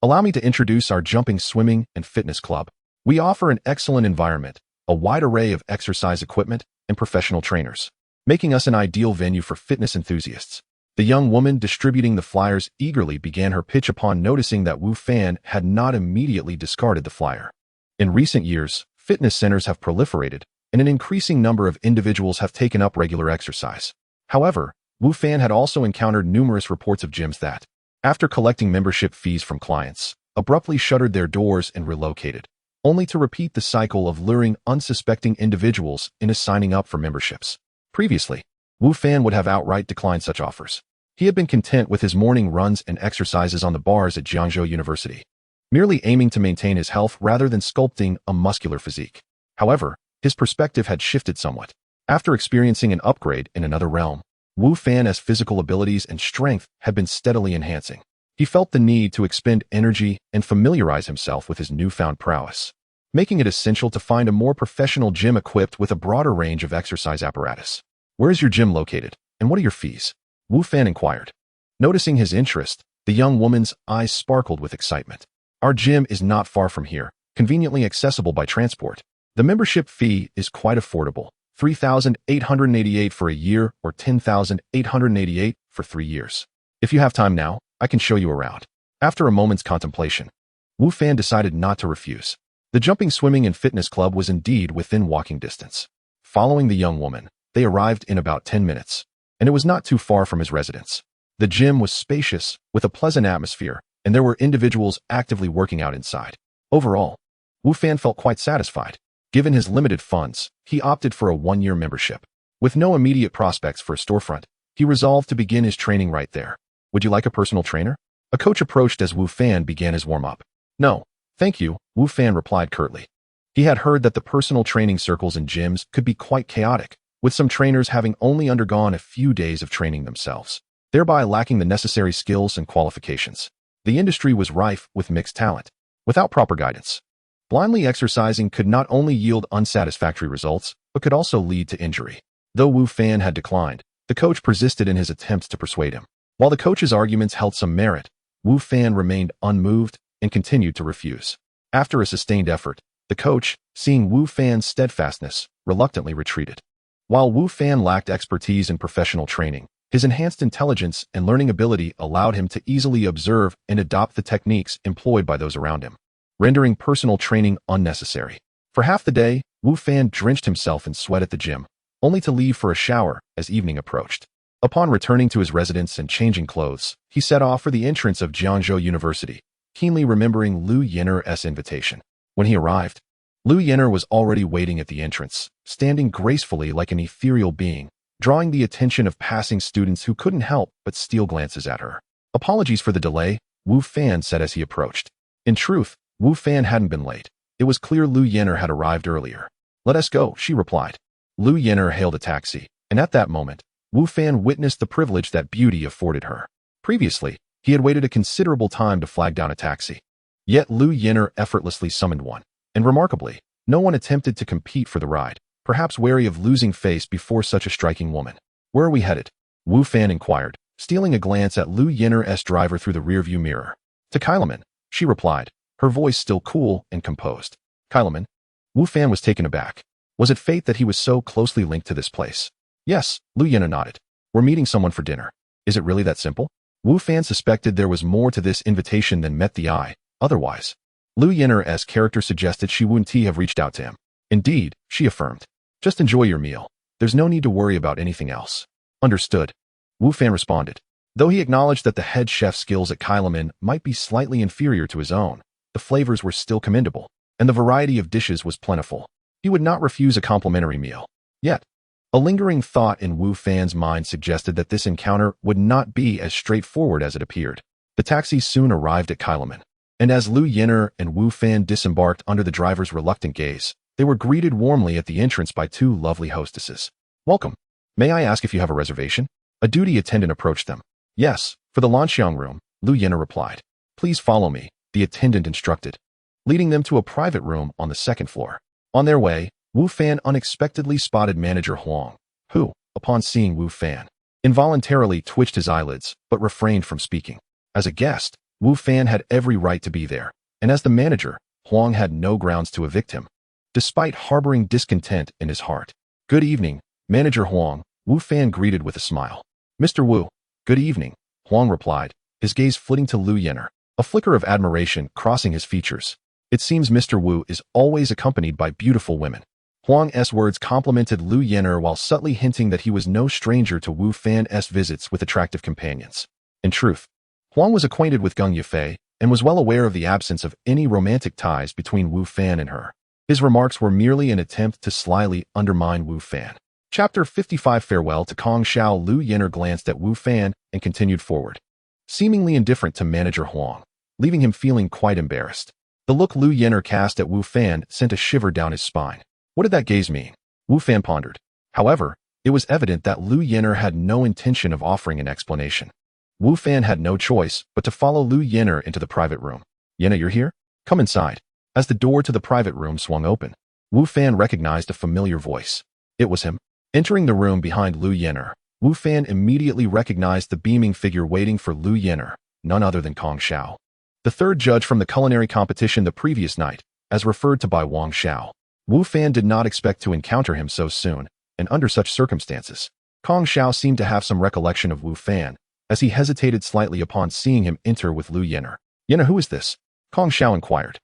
allow me to introduce our Jumping, Swimming and Fitness Club. We offer an excellent environment, a wide array of exercise equipment, and professional trainers, making us an ideal venue for fitness enthusiasts. The young woman distributing the flyers eagerly began her pitch upon noticing that Wu Fan had not immediately discarded the flyer. In recent years, fitness centers have proliferated, and an increasing number of individuals have taken up regular exercise. However, Wu Fan had also encountered numerous reports of gyms that, after collecting membership fees from clients, abruptly shuttered their doors and relocated, only to repeat the cycle of luring unsuspecting individuals into signing up for memberships. Previously, Wu Fan would have outright declined such offers. He had been content with his morning runs and exercises on the bars at Jiangzhou University, merely aiming to maintain his health rather than sculpting a muscular physique. However, his perspective had shifted somewhat. After experiencing an upgrade in another realm, Wu Fan's physical abilities and strength had been steadily enhancing. He felt the need to expend energy and familiarize himself with his newfound prowess, making it essential to find a more professional gym equipped with a broader range of exercise apparatus. Where is your gym located, and what are your fees? Wu Fan inquired. Noticing his interest, the young woman's eyes sparkled with excitement. Our gym is not far from here, conveniently accessible by transport. The membership fee is quite affordable, 3,888 for a year or 10,888 for 3 years. If you have time now, I can show you around. After a moment's contemplation, Wu Fan decided not to refuse. The Jumping, Swimming and Fitness Club was indeed within walking distance. Following the young woman, they arrived in about 10 minutes, and it was not too far from his residence. The gym was spacious, with a pleasant atmosphere, and there were individuals actively working out inside. Overall, Wu Fan felt quite satisfied. Given his limited funds, he opted for a 1-year membership. With no immediate prospects for a storefront, he resolved to begin his training right there. Would you like a personal trainer? A coach approached as Wu Fan began his warm-up. No, thank you, Wu Fan replied curtly. He had heard that the personal training circles in gyms could be quite chaotic, with some trainers having only undergone a few days of training themselves, thereby lacking the necessary skills and qualifications. The industry was rife with mixed talent. Without proper guidance, blindly exercising could not only yield unsatisfactory results, but could also lead to injury. Though Wu Fan had declined, the coach persisted in his attempts to persuade him. While the coach's arguments held some merit, Wu Fan remained unmoved and continued to refuse. After a sustained effort, the coach, seeing Wu Fan's steadfastness, reluctantly retreated. While Wu Fan lacked expertise in professional training, his enhanced intelligence and learning ability allowed him to easily observe and adopt the techniques employed by those around him, rendering personal training unnecessary. For half the day, Wu Fan drenched himself in sweat at the gym, only to leave for a shower as evening approached. Upon returning to his residence and changing clothes, he set off for the entrance of Jiangzhou University, keenly remembering Lu Yener's invitation. When he arrived, Lu Yener was already waiting at the entrance, standing gracefully like an ethereal being, drawing the attention of passing students who couldn't help but steal glances at her. Apologies for the delay, Wu Fan said as he approached. In truth, Wu Fan hadn't been late. It was clear Lu Yener had arrived earlier. Let us go, she replied. Lu Yener hailed a taxi, and at that moment, Wu Fan witnessed the privilege that beauty afforded her. Previously, he had waited a considerable time to flag down a taxi. Yet Lu Yener effortlessly summoned one. And remarkably, no one attempted to compete for the ride, perhaps wary of losing face before such a striking woman. Where are we headed? Wu Fan inquired, stealing a glance at Lu Yener's driver through the rearview mirror. To Kailaman, she replied, her voice still cool and composed. Kailaman? Wu Fan was taken aback. Was it fate that he was so closely linked to this place? Yes, Lu Yener nodded. We're meeting someone for dinner. Is it really that simple? Wu Fan suspected there was more to this invitation than met the eye. Otherwise, Lu Yener's character suggested she wouldn't have reached out to him. Indeed, she affirmed. Just enjoy your meal. There's no need to worry about anything else. Understood. Wu Fan responded. Though he acknowledged that the head chef's skills at Kailaman might be slightly inferior to his own, the flavors were still commendable, and the variety of dishes was plentiful. He would not refuse a complimentary meal. Yet, a lingering thought in Wu Fan's mind suggested that this encounter would not be as straightforward as it appeared. The taxi soon arrived at Kailaman, and as Lu Yin'er and Wu Fan disembarked under the driver's reluctant gaze, they were greeted warmly at the entrance by two lovely hostesses. Welcome. May I ask if you have a reservation? A duty attendant approached them. Yes, for the Lanxiang room, Lu Yin'er replied. Please follow me, the attendant instructed, leading them to a private room on the second floor. On their way, Wu Fan unexpectedly spotted manager Huang, who, upon seeing Wu Fan, involuntarily twitched his eyelids but refrained from speaking. As a guest, Wu Fan had every right to be there, and as the manager, Huang had no grounds to evict him, despite harboring discontent in his heart. Good evening, Manager Huang, Wu Fan greeted with a smile. Mr. Wu, good evening, Huang replied, his gaze flitting to Lu Yin'er, a flicker of admiration crossing his features. It seems Mr. Wu is always accompanied by beautiful women. Huang's words complimented Lu Yin'er while subtly hinting that he was no stranger to Wu Fan's visits with attractive companions. In truth, Huang was acquainted with Geng Yifei and was well aware of the absence of any romantic ties between Wu Fan and her. His remarks were merely an attempt to slyly undermine Wu Fan. Chapter 55 Farewell to Kong Shao. Lu Yin'er glanced at Wu Fan and continued forward, seemingly indifferent to Manager Huang, leaving him feeling quite embarrassed. The look Lu Yin'er cast at Wu Fan sent a shiver down his spine. What did that gaze mean? Wu Fan pondered. However, it was evident that Lu Yin'er had no intention of offering an explanation. Wu Fan had no choice but to follow Lu Yin'er into the private room. Yin'er, you're here? Come inside. As the door to the private room swung open, Wu Fan recognized a familiar voice. It was him. Entering the room behind Lu Yin'er, Wu Fan immediately recognized the beaming figure waiting for Lu Yin'er, none other than Kong Shao, the third judge from the culinary competition the previous night, as referred to by Wang Xiao. Wu Fan did not expect to encounter him so soon, and under such circumstances. Kong Shao seemed to have some recollection of Wu Fan, as he hesitated slightly upon seeing him enter with Lu Yin'er. Yin'er, who is this? Kong Shao inquired.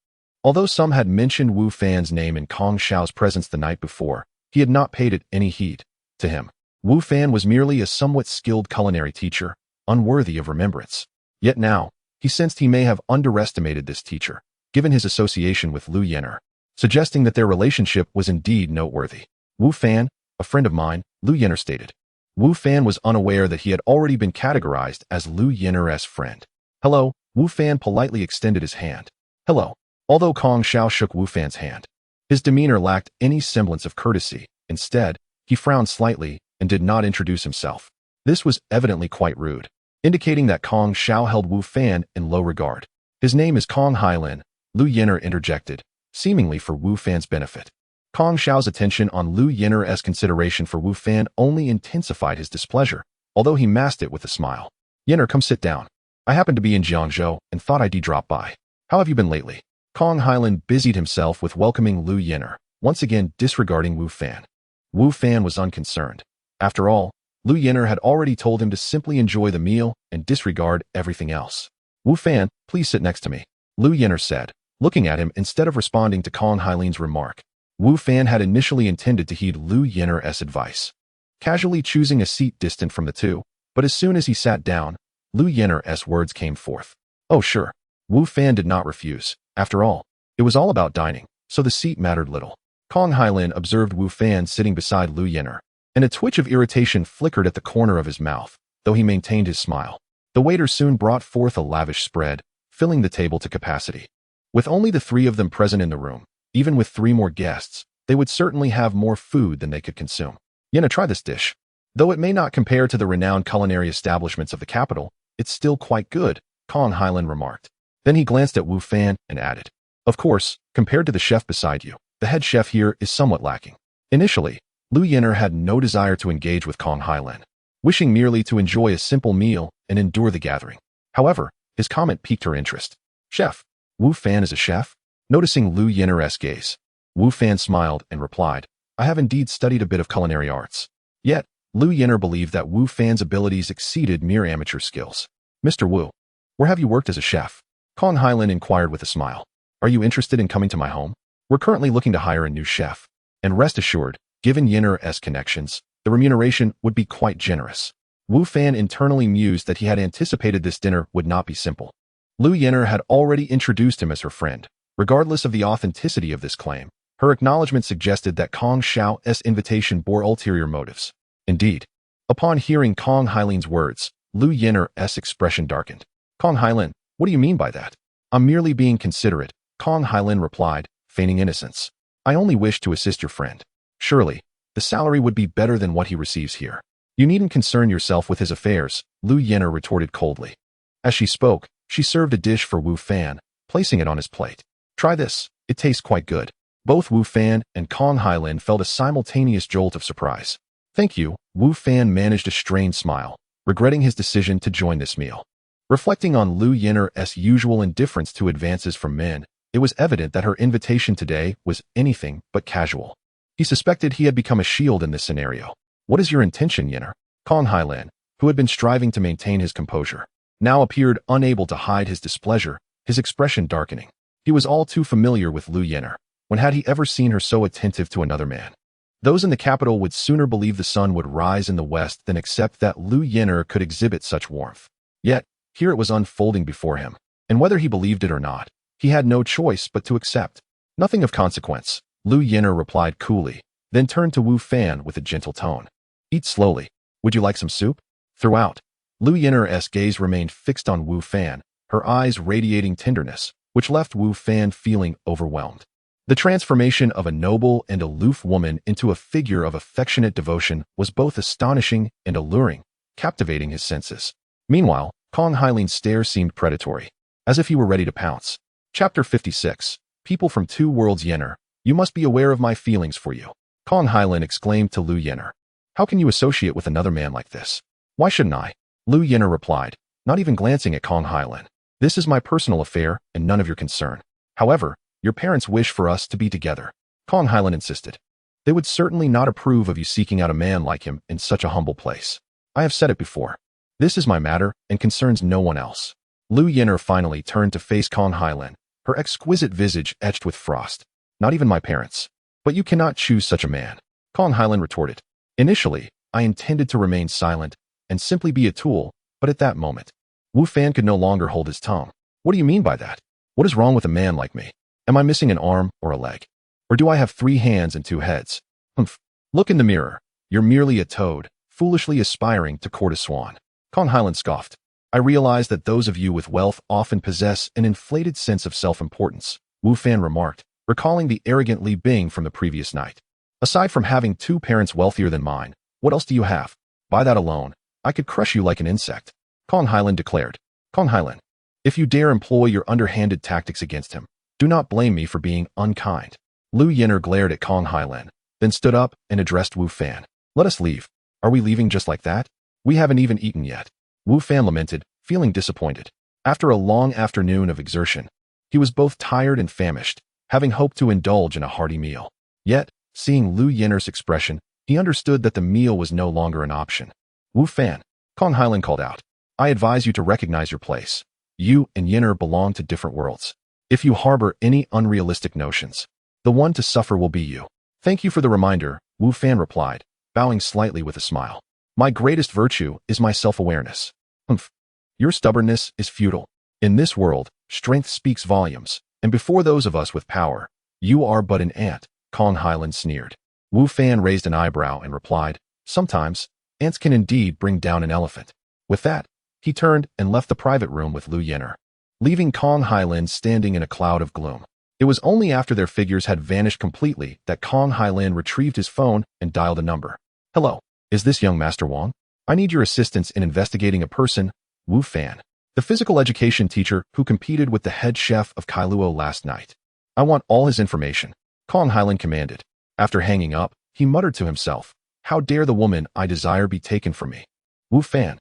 Although some had mentioned Wu Fan's name in Kong Shao's presence the night before, he had not paid it any heed. To him, Wu Fan was merely a somewhat skilled culinary teacher, unworthy of remembrance. Yet now, he sensed he may have underestimated this teacher, given his association with Lu Yin'er, suggesting that their relationship was indeed noteworthy. Wu Fan, a friend of mine, Lu Yin'er stated. Wu Fan was unaware that he had already been categorized as Lu Yin'er's friend. Hello, Wu Fan politely extended his hand. Hello. Although Kong Shao shook Wu Fan's hand, his demeanor lacked any semblance of courtesy. Instead, he frowned slightly and did not introduce himself. This was evidently quite rude, indicating that Kong Shao held Wu Fan in low regard. His name is Kong Hailin, Lu Yin'er interjected, seemingly for Wu Fan's benefit. Kong Shao's attention on Lu Yin'er's consideration for Wu Fan only intensified his displeasure, although he masked it with a smile. Yin'er, come sit down. I happened to be in Jiangzhou and thought I'd drop by. How have you been lately? Kong Hailin busied himself with welcoming Lu Yin'er, once again disregarding Wu Fan. Wu Fan was unconcerned. After all, Lu Yin'er had already told him to simply enjoy the meal and disregard everything else. Wu Fan, please sit next to me, Lu Yin'er said, looking at him instead of responding to Kong Hailin's remark. Wu Fan had initially intended to heed Lu Yin'er's advice, casually choosing a seat distant from the two, but as soon as he sat down, Lu Yin'er's words came forth. Oh sure. Wu Fan did not refuse. After all, it was all about dining, so the seat mattered little. Kong Hailin observed Wu Fan sitting beside Lu Yin'er, and a twitch of irritation flickered at the corner of his mouth, though he maintained his smile. The waiter soon brought forth a lavish spread, filling the table to capacity. With only the three of them present in the room, even with 3 more guests, they would certainly have more food than they could consume. Yin'er, try this dish. Though it may not compare to the renowned culinary establishments of the capital, it's still quite good, Kong Hailin remarked. Then he glanced at Wu Fan and added, of course, compared to the chef beside you, the head chef here is somewhat lacking. Initially, Lu Yin'er had no desire to engage with Kong Hailin, wishing merely to enjoy a simple meal and endure the gathering. However, his comment piqued her interest. Chef, Wu Fan is a chef? Noticing Lu Yin'er's gaze, Wu Fan smiled and replied, I have indeed studied a bit of culinary arts. Yet, Lu Yin'er believed that Wu Fan's abilities exceeded mere amateur skills. Mr. Wu, where have you worked as a chef? Kong Hailin inquired with a smile. Are you interested in coming to my home? We're currently looking to hire a new chef. And rest assured, given Yinner's connections, the remuneration would be quite generous. Wu Fan internally mused that he had anticipated this dinner would not be simple. Lu Yinner had already introduced him as her friend. Regardless of the authenticity of this claim, her acknowledgement suggested that Kong Xiao's invitation bore ulterior motives. Indeed, upon hearing Kong Hailin's words, Lu Yinner's expression darkened. Kong Hailin, what do you mean by that? I'm merely being considerate, Kong Hailin replied, feigning innocence. I only wish to assist your friend. Surely, the salary would be better than what he receives here. You needn't concern yourself with his affairs, Lu Yinner retorted coldly. As she spoke, she served a dish for Wu Fan, placing it on his plate. Try this, it tastes quite good. Both Wu Fan and Kong Hailin felt a simultaneous jolt of surprise. Thank you, Wu Fan managed a strained smile, regretting his decision to join this meal. Reflecting on Lu Yinner's usual indifference to advances from men, it was evident that her invitation today was anything but casual. He suspected he had become a shield in this scenario. What is your intention, Yinner? Kong Hailin, who had been striving to maintain his composure, now appeared unable to hide his displeasure, his expression darkening. He was all too familiar with Lu Yinner. When had he ever seen her so attentive to another man? Those in the capital would sooner believe the sun would rise in the west than accept that Lu Yinner could exhibit such warmth. Yet, here it was unfolding before him, and whether he believed it or not, he had no choice but to accept. Nothing of consequence, Lu Yinner replied coolly, then turned to Wu Fan with a gentle tone. Eat slowly. Would you like some soup? Throughout, Lu Yinner's gaze remained fixed on Wu Fan, her eyes radiating tenderness, which left Wu Fan feeling overwhelmed. The transformation of a noble and aloof woman into a figure of affectionate devotion was both astonishing and alluring, captivating his senses. Meanwhile, Kong Hailin's stare seemed predatory, as if he were ready to pounce. Chapter 56. People from Two Worlds. Yinner, you must be aware of my feelings for you. Kong Hailin exclaimed to Lu Yinner. How can you associate with another man like this? Why shouldn't I? Lu Yinner replied, not even glancing at Kong Hailin. This is my personal affair and none of your concern. However, your parents wish for us to be together. Kong Hailin insisted. They would certainly not approve of you seeking out a man like him in such a humble place. I have said it before. This is my matter and concerns no one else. Lu Yinner finally turned to face Kong Hailin, her exquisite visage etched with frost. Not even my parents. But you cannot choose such a man. Kong Hailin retorted. Initially, I intended to remain silent and simply be a tool, but at that moment, Wu Fan could no longer hold his tongue. What do you mean by that? What is wrong with a man like me? Am I missing an arm or a leg? Or do I have 3 hands and 2 heads? Humph. Look in the mirror. You're merely a toad, foolishly aspiring to court a swan. Kong Hailin scoffed. I realize that those of you with wealth often possess an inflated sense of self-importance, Wu Fan remarked, recalling the arrogant Li Bing from the previous night. Aside from having 2 parents wealthier than mine, what else do you have? By that alone, I could crush you like an insect. Kong Hailin declared. Kong Hailin, if you dare employ your underhanded tactics against him, do not blame me for being unkind. Lu Yinner glared at Kong Hailin, then stood up and addressed Wu Fan. Let us leave. Are we leaving just like that? We haven't even eaten yet. Wu Fan lamented, feeling disappointed. After a long afternoon of exertion, he was both tired and famished, having hoped to indulge in a hearty meal. Yet, seeing Lu Yinner's expression, he understood that the meal was no longer an option. Wu Fan, Kong Hailin called out. I advise you to recognize your place. You and Yinner belong to different worlds. If you harbor any unrealistic notions, the one to suffer will be you. Thank you for the reminder, Wu Fan replied, bowing slightly with a smile. My greatest virtue is my self-awareness. Humph. Your stubbornness is futile. In this world, strength speaks volumes, and before those of us with power, you are but an ant, Kong Hailin sneered. Wu Fan raised an eyebrow and replied, sometimes, ants can indeed bring down an elephant. With that, he turned and left the private room with Lu Yinner, leaving Kong Hailin standing in a cloud of gloom. It was only after their figures had vanished completely that Kong Hailin retrieved his phone and dialed a number. Hello, is this young Master Wang? I need your assistance in investigating a person, Wu Fan, the physical education teacher who competed with the head chef of Kailuo last night. I want all his information, Kong Hailin commanded. After hanging up, he muttered to himself, how dare the woman I desire be taken from me? Wu Fan,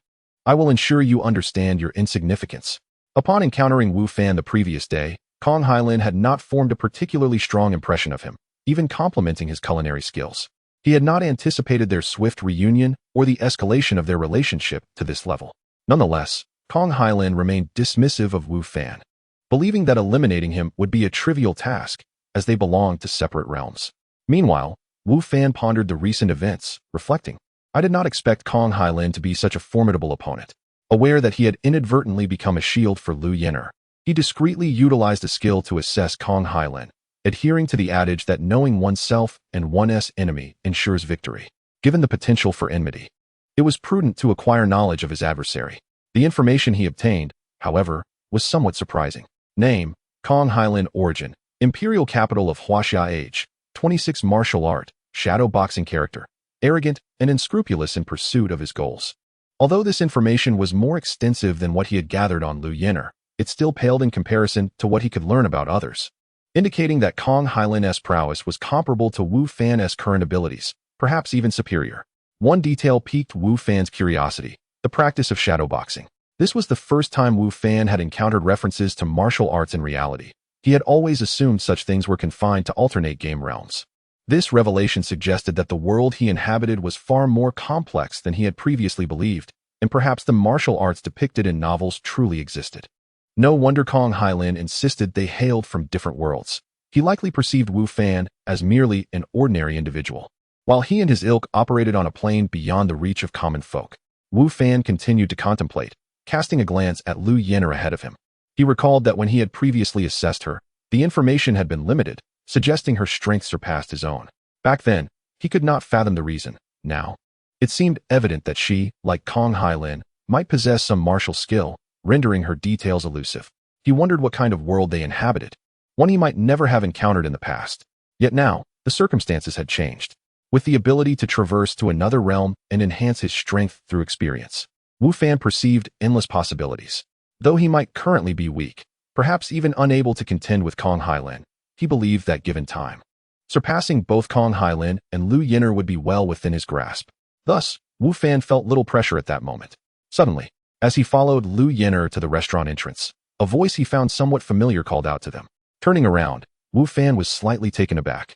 I will ensure you understand your insignificance. Upon encountering Wu Fan the previous day, Kong Hailin had not formed a particularly strong impression of him, even complimenting his culinary skills. He had not anticipated their swift reunion or the escalation of their relationship to this level. Nonetheless, Kong Hailin remained dismissive of Wu Fan, believing that eliminating him would be a trivial task, as they belonged to separate realms. Meanwhile, Wu Fan pondered the recent events, reflecting, I did not expect Kong Hailin to be such a formidable opponent. Aware that he had inadvertently become a shield for Liu Yin'er, he discreetly utilized a skill to assess Kong Hailin, adhering to the adage that knowing oneself and one's enemy ensures victory. Given the potential for enmity, it was prudent to acquire knowledge of his adversary. The information he obtained, however, was somewhat surprising. Name, Kong Hailin. Origin, Imperial capital of Huaxia. Age, 26. Martial art, shadow boxing. Character, arrogant and unscrupulous in pursuit of his goals. Although this information was more extensive than what he had gathered on Liu Yin'er, it still paled in comparison to what he could learn about others, indicating that Kong Hailin's prowess was comparable to Wu Fan's current abilities, perhaps even superior. One detail piqued Wu Fan's curiosity, the practice of shadow boxing. This was the first time Wu Fan had encountered references to martial arts in reality. He had always assumed such things were confined to alternate game realms. This revelation suggested that the world he inhabited was far more complex than he had previously believed, and perhaps the martial arts depicted in novels truly existed. No wonder Kong Hailin insisted they hailed from different worlds. He likely perceived Wu Fan as merely an ordinary individual, while he and his ilk operated on a plane beyond the reach of common folk. Wu Fan continued to contemplate, casting a glance at Liu Yin'er ahead of him. He recalled that when he had previously assessed her, the information had been limited, suggesting her strength surpassed his own. Back then, he could not fathom the reason. Now, it seemed evident that she, like Kong Hailin, might possess some martial skill, rendering her details elusive. He wondered what kind of world they inhabited, one he might never have encountered in the past. Yet now, the circumstances had changed. With the ability to traverse to another realm and enhance his strength through experience, Wu Fan perceived endless possibilities. Though he might currently be weak, perhaps even unable to contend with Kong Hailin, he believed that given time, surpassing both Kong Hailin and Liu Yin'er would be well within his grasp. Thus, Wu Fan felt little pressure at that moment. Suddenly, as he followed Liu Yin'er to the restaurant entrance, a voice he found somewhat familiar called out to them. Turning around, Wu Fan was slightly taken aback.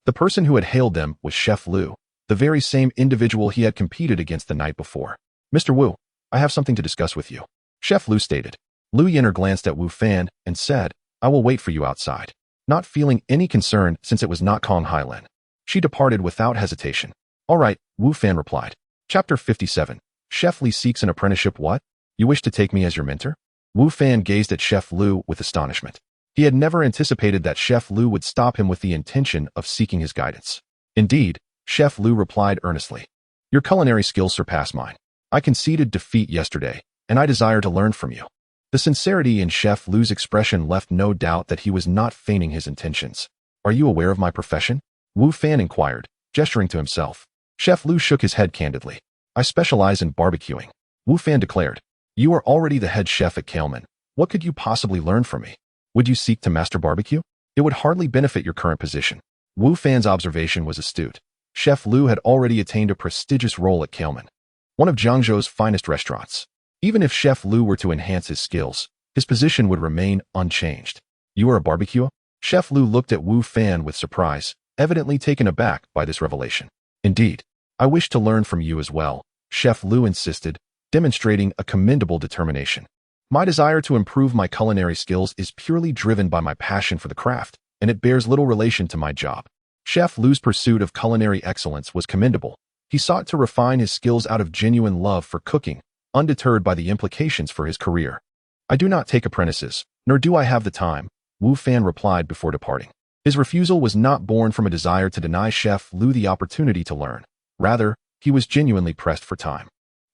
The person who had hailed them was Chef Liu, the very same individual he had competed against the night before. Mr. Wu, I have something to discuss with you, Chef Liu stated. Liu Yin'er glanced at Wu Fan and said, I will wait for you outside. Not feeling any concern since it was not Kong Hailin, she departed without hesitation. All right, Wu Fan replied. Chapter 57. Chef Li seeks an apprenticeship. What? You wish to take me as your mentor? Wu Fan gazed at Chef Liu with astonishment. He had never anticipated that Chef Liu would stop him with the intention of seeking his guidance. Indeed, Chef Liu replied earnestly. Your culinary skills surpass mine. I conceded defeat yesterday, and I desire to learn from you. The sincerity in Chef Liu's expression left no doubt that he was not feigning his intentions. Are you aware of my profession? Wu Fan inquired, gesturing to himself. Chef Liu shook his head candidly. I specialize in barbecuing, Wu Fan declared. You are already the head chef at Ailments. What could you possibly learn from me? Would you seek to master barbecue? It would hardly benefit your current position. Wu Fan's observation was astute. Chef Liu had already attained a prestigious role at Ailments, one of Jiangzhou's finest restaurants. Even if Chef Liu were to enhance his skills, his position would remain unchanged. You are a barbecuer? Chef Liu looked at Wu Fan with surprise, evidently taken aback by this revelation. Indeed, I wish to learn from you as well, Chef Liu insisted, demonstrating a commendable determination. My desire to improve my culinary skills is purely driven by my passion for the craft, and it bears little relation to my job. Chef Liu's pursuit of culinary excellence was commendable. He sought to refine his skills out of genuine love for cooking, undeterred by the implications for his career. I do not take apprentices, nor do I have the time, Wu Fan replied before departing. His refusal was not born from a desire to deny Chef Liu the opportunity to learn. Rather, he was genuinely pressed for time.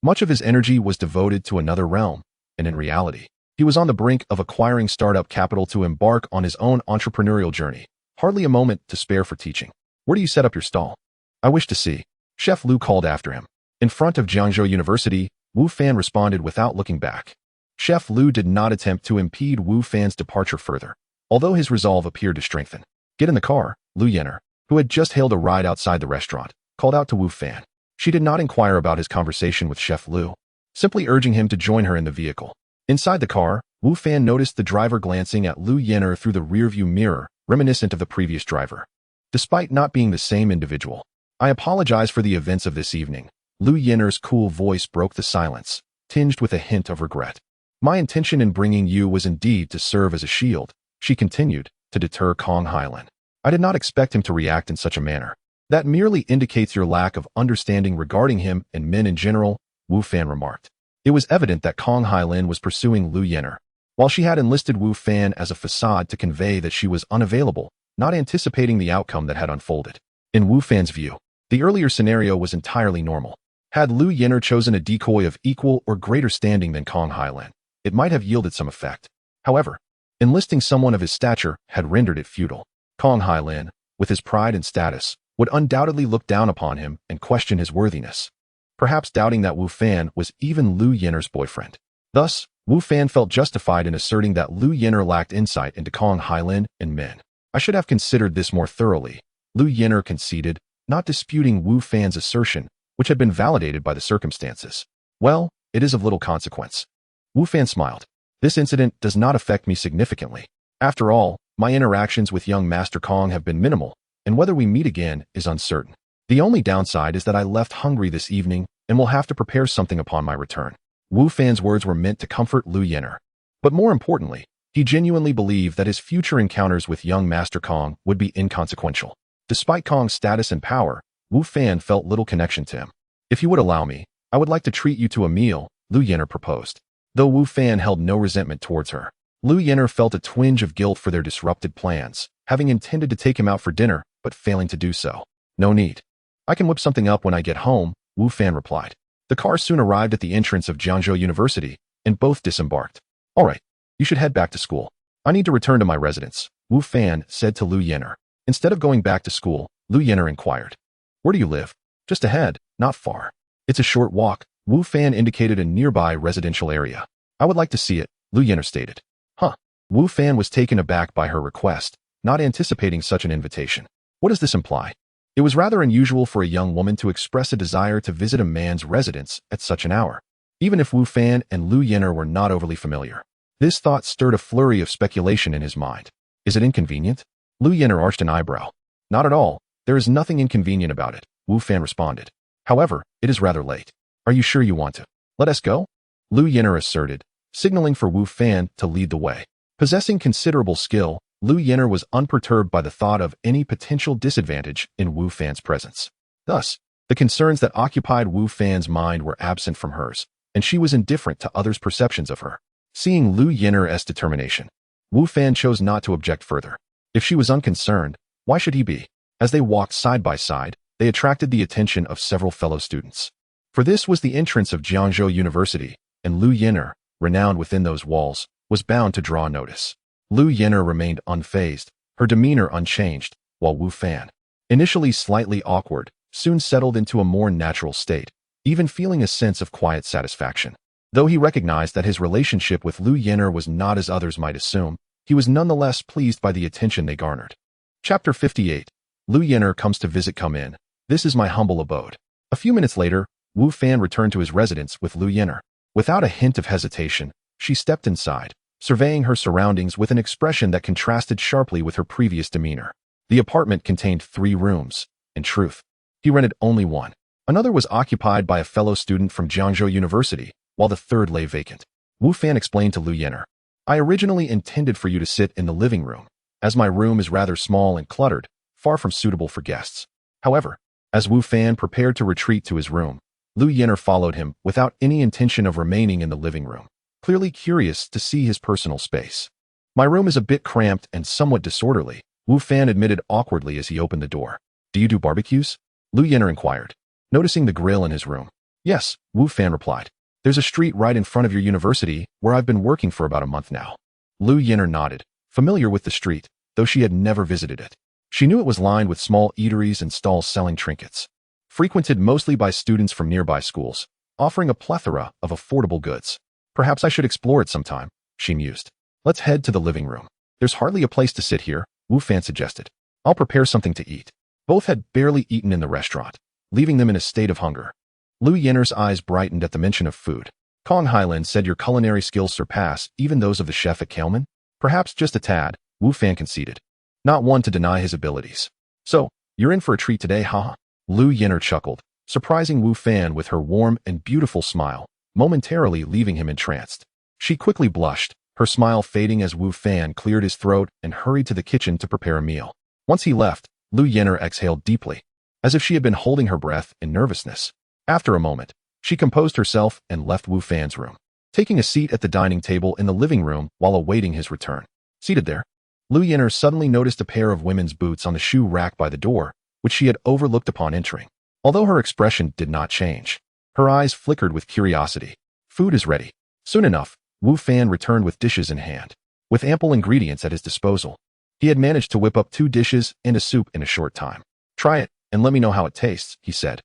Much of his energy was devoted to another realm, and in reality, he was on the brink of acquiring startup capital to embark on his own entrepreneurial journey. Hardly a moment to spare for teaching. Where do you set up your stall? I wish to see. Chef Liu called after him. In front of Jiangzhou University, Wu Fan responded without looking back. Chef Liu did not attempt to impede Wu Fan's departure further, although his resolve appeared to strengthen. Get in the car, Liu Yin'er, who had just hailed a ride outside the restaurant, called out to Wu Fan. She did not inquire about his conversation with Chef Liu, simply urging him to join her in the vehicle. Inside the car, Wu Fan noticed the driver glancing at Liu Yin'er through the rearview mirror, reminiscent of the previous driver. Despite not being the same individual, I apologize for the events of this evening. Liu Yin'er's cool voice broke the silence, tinged with a hint of regret. My intention in bringing you was indeed to serve as a shield, she continued, to deter Kong Hailin. I did not expect him to react in such a manner. That merely indicates your lack of understanding regarding him and men in general, Wu Fan remarked. It was evident that Kong Hailin was pursuing Lu Yen'er, while she had enlisted Wu Fan as a facade to convey that she was unavailable, not anticipating the outcome that had unfolded. In Wu Fan's view, the earlier scenario was entirely normal. Had Lu Yen'er chosen a decoy of equal or greater standing than Kong Hailin, it might have yielded some effect. However, enlisting someone of his stature had rendered it futile. Kong Hailin, with his pride and status, would undoubtedly look down upon him and question his worthiness, perhaps doubting that Wu Fan was even Lu Yen'er's boyfriend. Thus, Wu Fan felt justified in asserting that Lu Yen'er lacked insight into Kong Hailin and men. I should have considered this more thoroughly, Lu Yen'er conceded, not disputing Wu Fan's assertion, which had been validated by the circumstances. Well, it is of little consequence. Wu Fan smiled. This incident does not affect me significantly. After all, my interactions with young Master Kong have been minimal, and whether we meet again is uncertain. The only downside is that I left hungry this evening and will have to prepare something upon my return. Wu Fan's words were meant to comfort Lu Yen'er. But more importantly, he genuinely believed that his future encounters with young Master Kong would be inconsequential. Despite Kong's status and power, Wu Fan felt little connection to him. If you would allow me, I would like to treat you to a meal, Lu Yen'er proposed. Though Wu Fan held no resentment towards her, Lu Yen'er felt a twinge of guilt for their disrupted plans, having intended to take him out for dinner, but failing to do so. No need. I can whip something up when I get home, Wu Fan replied. The car soon arrived at the entrance of Jiangzhou University, and both disembarked. All right, you should head back to school. I need to return to my residence, Wu Fan said to Lu Yen'er. Instead of going back to school, Lu Yen'er inquired. Where do you live? Just ahead, not far. It's a short walk, Wu Fan indicated a nearby residential area. I would like to see it, Lu Yen'er stated. Huh. Wu Fan was taken aback by her request, not anticipating such an invitation. What does this imply? It was rather unusual for a young woman to express a desire to visit a man's residence at such an hour, even if Wu Fan and Lu Yen'er were not overly familiar. This thought stirred a flurry of speculation in his mind. Is it inconvenient? Lu Yen'er arched an eyebrow. Not at all. There is nothing inconvenient about it, Wu Fan responded. However, it is rather late. Are you sure you want to? Let us go? Lu Yen'er asserted, signaling for Wu Fan to lead the way. Possessing considerable skill, Lu Yen'er was unperturbed by the thought of any potential disadvantage in Wu Fan's presence. Thus, the concerns that occupied Wu Fan's mind were absent from hers, and she was indifferent to others' perceptions of her. Seeing Lu Yen'er's determination, Wu Fan chose not to object further. If she was unconcerned, why should he be? As they walked side by side, they attracted the attention of several fellow students. For this was the entrance of Jiangzhou University, and Lu Yen'er, renowned within those walls, was bound to draw notice. Lu Yen'er remained unfazed, her demeanor unchanged, while Wu Fan, initially slightly awkward, soon settled into a more natural state, even feeling a sense of quiet satisfaction. Though he recognized that his relationship with Lu Yen'er was not as others might assume, he was nonetheless pleased by the attention they garnered. Chapter 58. Lu Yen'er comes to visit. Come in. This is my humble abode. A few minutes later, Wu Fan returned to his residence with Lu Yen'er. Without a hint of hesitation, she stepped inside, surveying her surroundings with an expression that contrasted sharply with her previous demeanor. The apartment contained 3 rooms. In truth, he rented only one. Another was occupied by a fellow student from Jiangzhou University, while the third lay vacant. Wu Fan explained to Lu Yen'er, I originally intended for you to sit in the living room, as my room is rather small and cluttered, far from suitable for guests. However, as Wu Fan prepared to retreat to his room, Lu Yen'er followed him without any intention of remaining in the living room, clearly curious to see his personal space. My room is a bit cramped and somewhat disorderly, Wu Fan admitted awkwardly as he opened the door. Do you do barbecues? Lu Yen'er inquired, noticing the grill in his room. Yes, Wu Fan replied. There's a street right in front of your university where I've been working for about a month now. Lu Yen'er nodded, familiar with the street, though she had never visited it. She knew it was lined with small eateries and stalls selling trinkets, frequented mostly by students from nearby schools, offering a plethora of affordable goods. Perhaps I should explore it sometime, she mused. Let's head to the living room. There's hardly a place to sit here, Wu Fan suggested. I'll prepare something to eat. Both had barely eaten in the restaurant, leaving them in a state of hunger. Lu Yen'er's eyes brightened at the mention of food. Kong Hailin said your culinary skills surpass even those of the chef at Kailman? Perhaps just a tad, Wu Fan conceded, not one to deny his abilities. So, you're in for a treat today, haha? Lu Yen'er chuckled, surprising Wu Fan with her warm and beautiful smile, momentarily leaving him entranced. She quickly blushed, her smile fading as Wu Fan cleared his throat and hurried to the kitchen to prepare a meal. Once he left, Lu Yen'er exhaled deeply. as if she had been holding her breath in nervousness. After a moment, she composed herself and left Wu Fan's room, taking a seat at the dining table in the living room while awaiting his return. Seated there, Lu Yin'er suddenly noticed a pair of women's boots on the shoe rack by the door, which she had overlooked upon entering. Although her expression did not change, her eyes flickered with curiosity. Food is ready. Soon enough, Wu Fan returned with dishes in hand. With ample ingredients at his disposal, he had managed to whip up 2 dishes and a soup in a short time. "Try it, and let me know how it tastes," he said,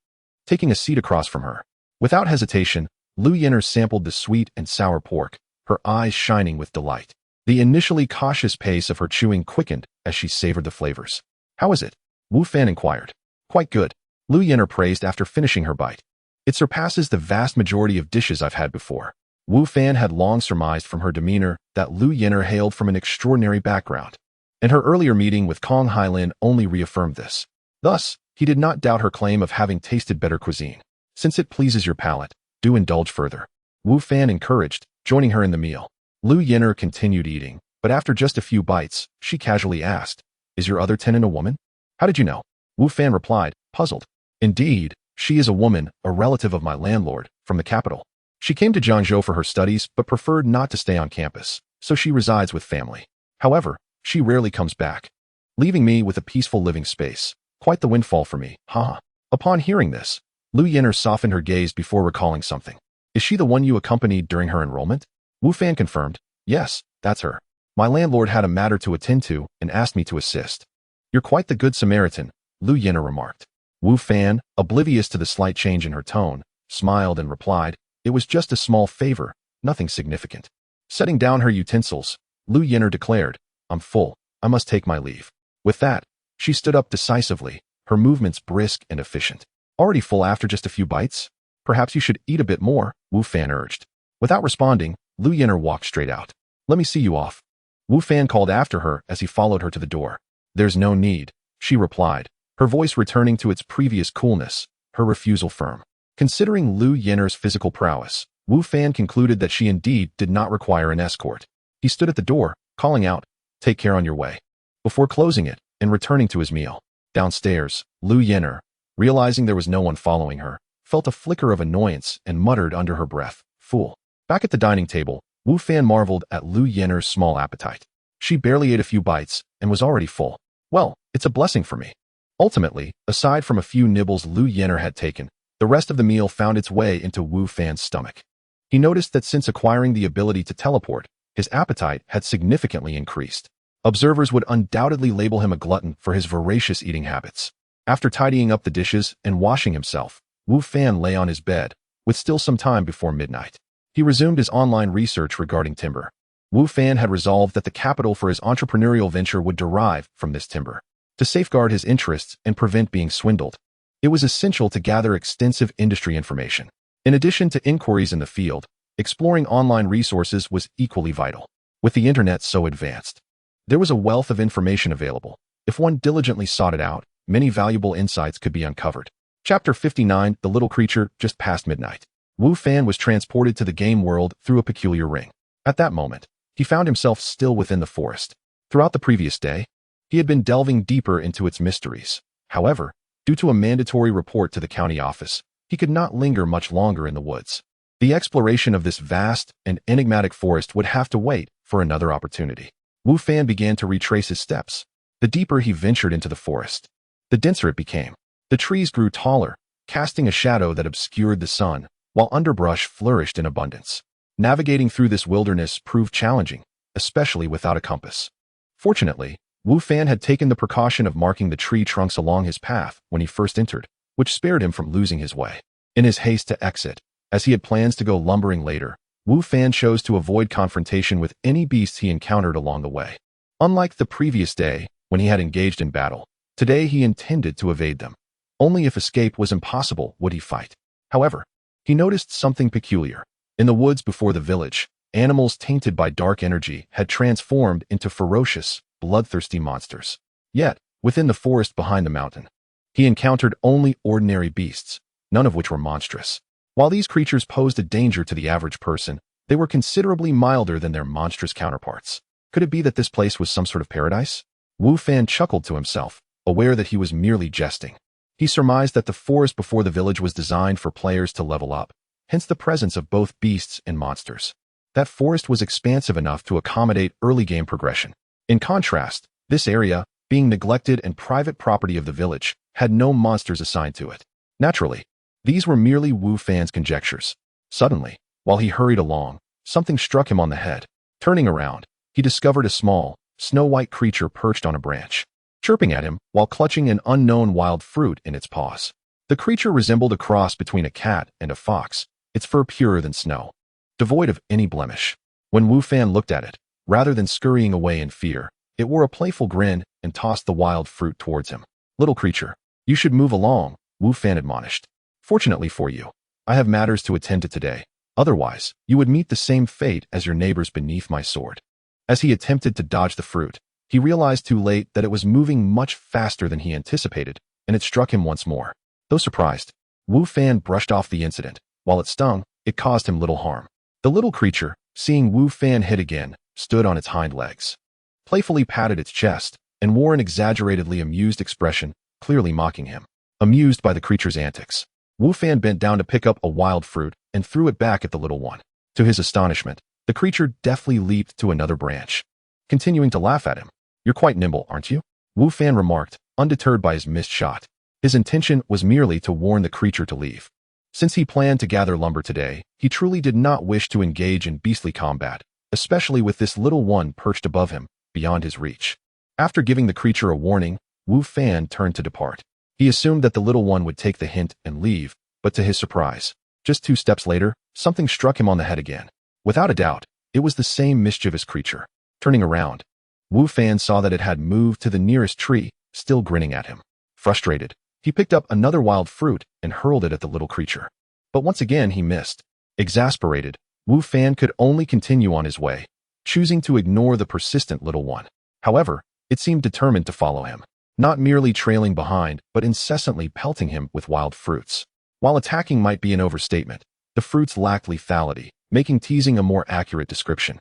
taking a seat across from her. Without hesitation, Lu Yin'er sampled the sweet and sour pork, her eyes shining with delight. The initially cautious pace of her chewing quickened as she savored the flavors. "How is it?" Wu Fan inquired. "Quite good," Lu Yin'er praised after finishing her bite. "It surpasses the vast majority of dishes I've had before." Wu Fan had long surmised from her demeanor that Lu Yin'er hailed from an extraordinary background, and her earlier meeting with Kong Hailin only reaffirmed this. Thus, he did not doubt her claim of having tasted better cuisine. "Since it pleases your palate, do indulge further," Wu Fan encouraged, joining her in the meal. Lu Yin'er continued eating, but after just a few bites, she casually asked, "Is your other tenant a woman?" "How did you know?" Wu Fan replied, puzzled. "Indeed, she is a woman, a relative of my landlord, from the capital. She came to Jiangzhou for her studies but preferred not to stay on campus, so she resides with family. However, she rarely comes back, leaving me with a peaceful living space. Quite the windfall for me, haha." Upon hearing this, Lu Yin'er softened her gaze before recalling something. "Is she the one you accompanied during her enrollment?" Wu Fan confirmed, "Yes, that's her. My landlord had a matter to attend to and asked me to assist." "You're quite the good Samaritan," Lu Yin'er remarked. Wu Fan, oblivious to the slight change in her tone, smiled and replied, "It was just a small favor, nothing significant." Setting down her utensils, Lu Yin'er declared, "I'm full. I must take my leave." With that, she stood up decisively, her movements brisk and efficient. "Already full after just a few bites? Perhaps you should eat a bit more," Wu Fan urged. Without responding, Lu Yin'er walked straight out. "Let me see you off," Wu Fan called after her as he followed her to the door. "There's no need," she replied, her voice returning to its previous coolness, her refusal firm. Considering Lu Yin'er's physical prowess, Wu Fan concluded that she indeed did not require an escort. He stood at the door, calling out, "Take care on your way," before closing it and returning to his meal. Downstairs, Lu Yin'er, realizing there was no one following her, felt a flicker of annoyance and muttered under her breath, "Fool." Back at the dining table, Wu Fan marveled at Lu Yin'er's small appetite. She barely ate a few bites and was already full. "Well, it's a blessing for me." Ultimately, aside from a few nibbles Lu Yin'er had taken, the rest of the meal found its way into Wu Fan's stomach. He noticed that since acquiring the ability to teleport, his appetite had significantly increased. Observers would undoubtedly label him a glutton for his voracious eating habits. After tidying up the dishes and washing himself, Wu Fan lay on his bed, with still some time before midnight. He resumed his online research regarding timber. Wu Fan had resolved that the capital for his entrepreneurial venture would derive from this timber. To safeguard his interests and prevent being swindled, it was essential to gather extensive industry information. In addition to inquiries in the field, exploring online resources was equally vital. With the internet so advanced, there was a wealth of information available. If one diligently sought it out, many valuable insights could be uncovered. Chapter 59, The Little Creature, just past midnight. Wu Fan was transported to the game world through a peculiar ring. At that moment, he found himself still within the forest. Throughout the previous day, he had been delving deeper into its mysteries. However, due to a mandatory report to the county office, he could not linger much longer in the woods. The exploration of this vast and enigmatic forest would have to wait for another opportunity. Wu Fan began to retrace his steps. The deeper he ventured into the forest, the denser it became. The trees grew taller, casting a shadow that obscured the sun, while underbrush flourished in abundance. Navigating through this wilderness proved challenging, especially without a compass. Fortunately, Wu Fan had taken the precaution of marking the tree trunks along his path when he first entered, which spared him from losing his way. In his haste to exit, as he had plans to go lumbering later, Wu Fan chose to avoid confrontation with any beasts he encountered along the way. Unlike the previous day, when he had engaged in battle, today he intended to evade them. Only if escape was impossible would he fight. However, he noticed something peculiar. In the woods before the village, animals tainted by dark energy had transformed into ferocious, bloodthirsty monsters. Yet, within the forest behind the mountain, he encountered only ordinary beasts, none of which were monstrous. While these creatures posed a danger to the average person, they were considerably milder than their monstrous counterparts. Could it be that this place was some sort of paradise? Wu Fan chuckled to himself, aware that he was merely jesting. He surmised that the forest before the village was designed for players to level up, hence the presence of both beasts and monsters. That forest was expansive enough to accommodate early game progression. In contrast, this area, being neglected and private property of the village, had no monsters assigned to it. Naturally, these were merely Wu Fan's conjectures. Suddenly, while he hurried along, something struck him on the head. Turning around, he discovered a small, snow-white creature perched on a branch, chirping at him while clutching an unknown wild fruit in its paws. The creature resembled a cross between a cat and a fox, its fur purer than snow, devoid of any blemish. When Wu Fan looked at it, rather than scurrying away in fear, it wore a playful grin and tossed the wild fruit towards him. "Little creature, you should move along," Wu Fan admonished. "Fortunately for you, I have matters to attend to today. Otherwise, you would meet the same fate as your neighbors beneath my sword." As he attempted to dodge the fruit, he realized too late that it was moving much faster than he anticipated, and it struck him once more. Though surprised, Wu Fan brushed off the incident. While it stung, it caused him little harm. The little creature, seeing Wu Fan hit again, stood on its hind legs, playfully patted its chest, and wore an exaggeratedly amused expression, clearly mocking him. Amused by the creature's antics, Wu Fan bent down to pick up a wild fruit and threw it back at the little one. To his astonishment, the creature deftly leaped to another branch, continuing to laugh at him. "You're quite nimble, aren't you?" Wu Fan remarked, undeterred by his missed shot. His intention was merely to warn the creature to leave. Since he planned to gather lumber today, he truly did not wish to engage in beastly combat, especially with this little one perched above him, beyond his reach. After giving the creature a warning, Wu Fan turned to depart. He assumed that the little one would take the hint and leave, but to his surprise, just 2 steps later, something struck him on the head again. Without a doubt, it was the same mischievous creature. Turning around, Wu Fan saw that it had moved to the nearest tree, still grinning at him. Frustrated, he picked up another wild fruit and hurled it at the little creature. But once again he missed. Exasperated, Wu Fan could only continue on his way, choosing to ignore the persistent little one. However, it seemed determined to follow him, not merely trailing behind, but incessantly pelting him with wild fruits. While attacking might be an overstatement, the fruits lacked lethality, making teasing a more accurate description.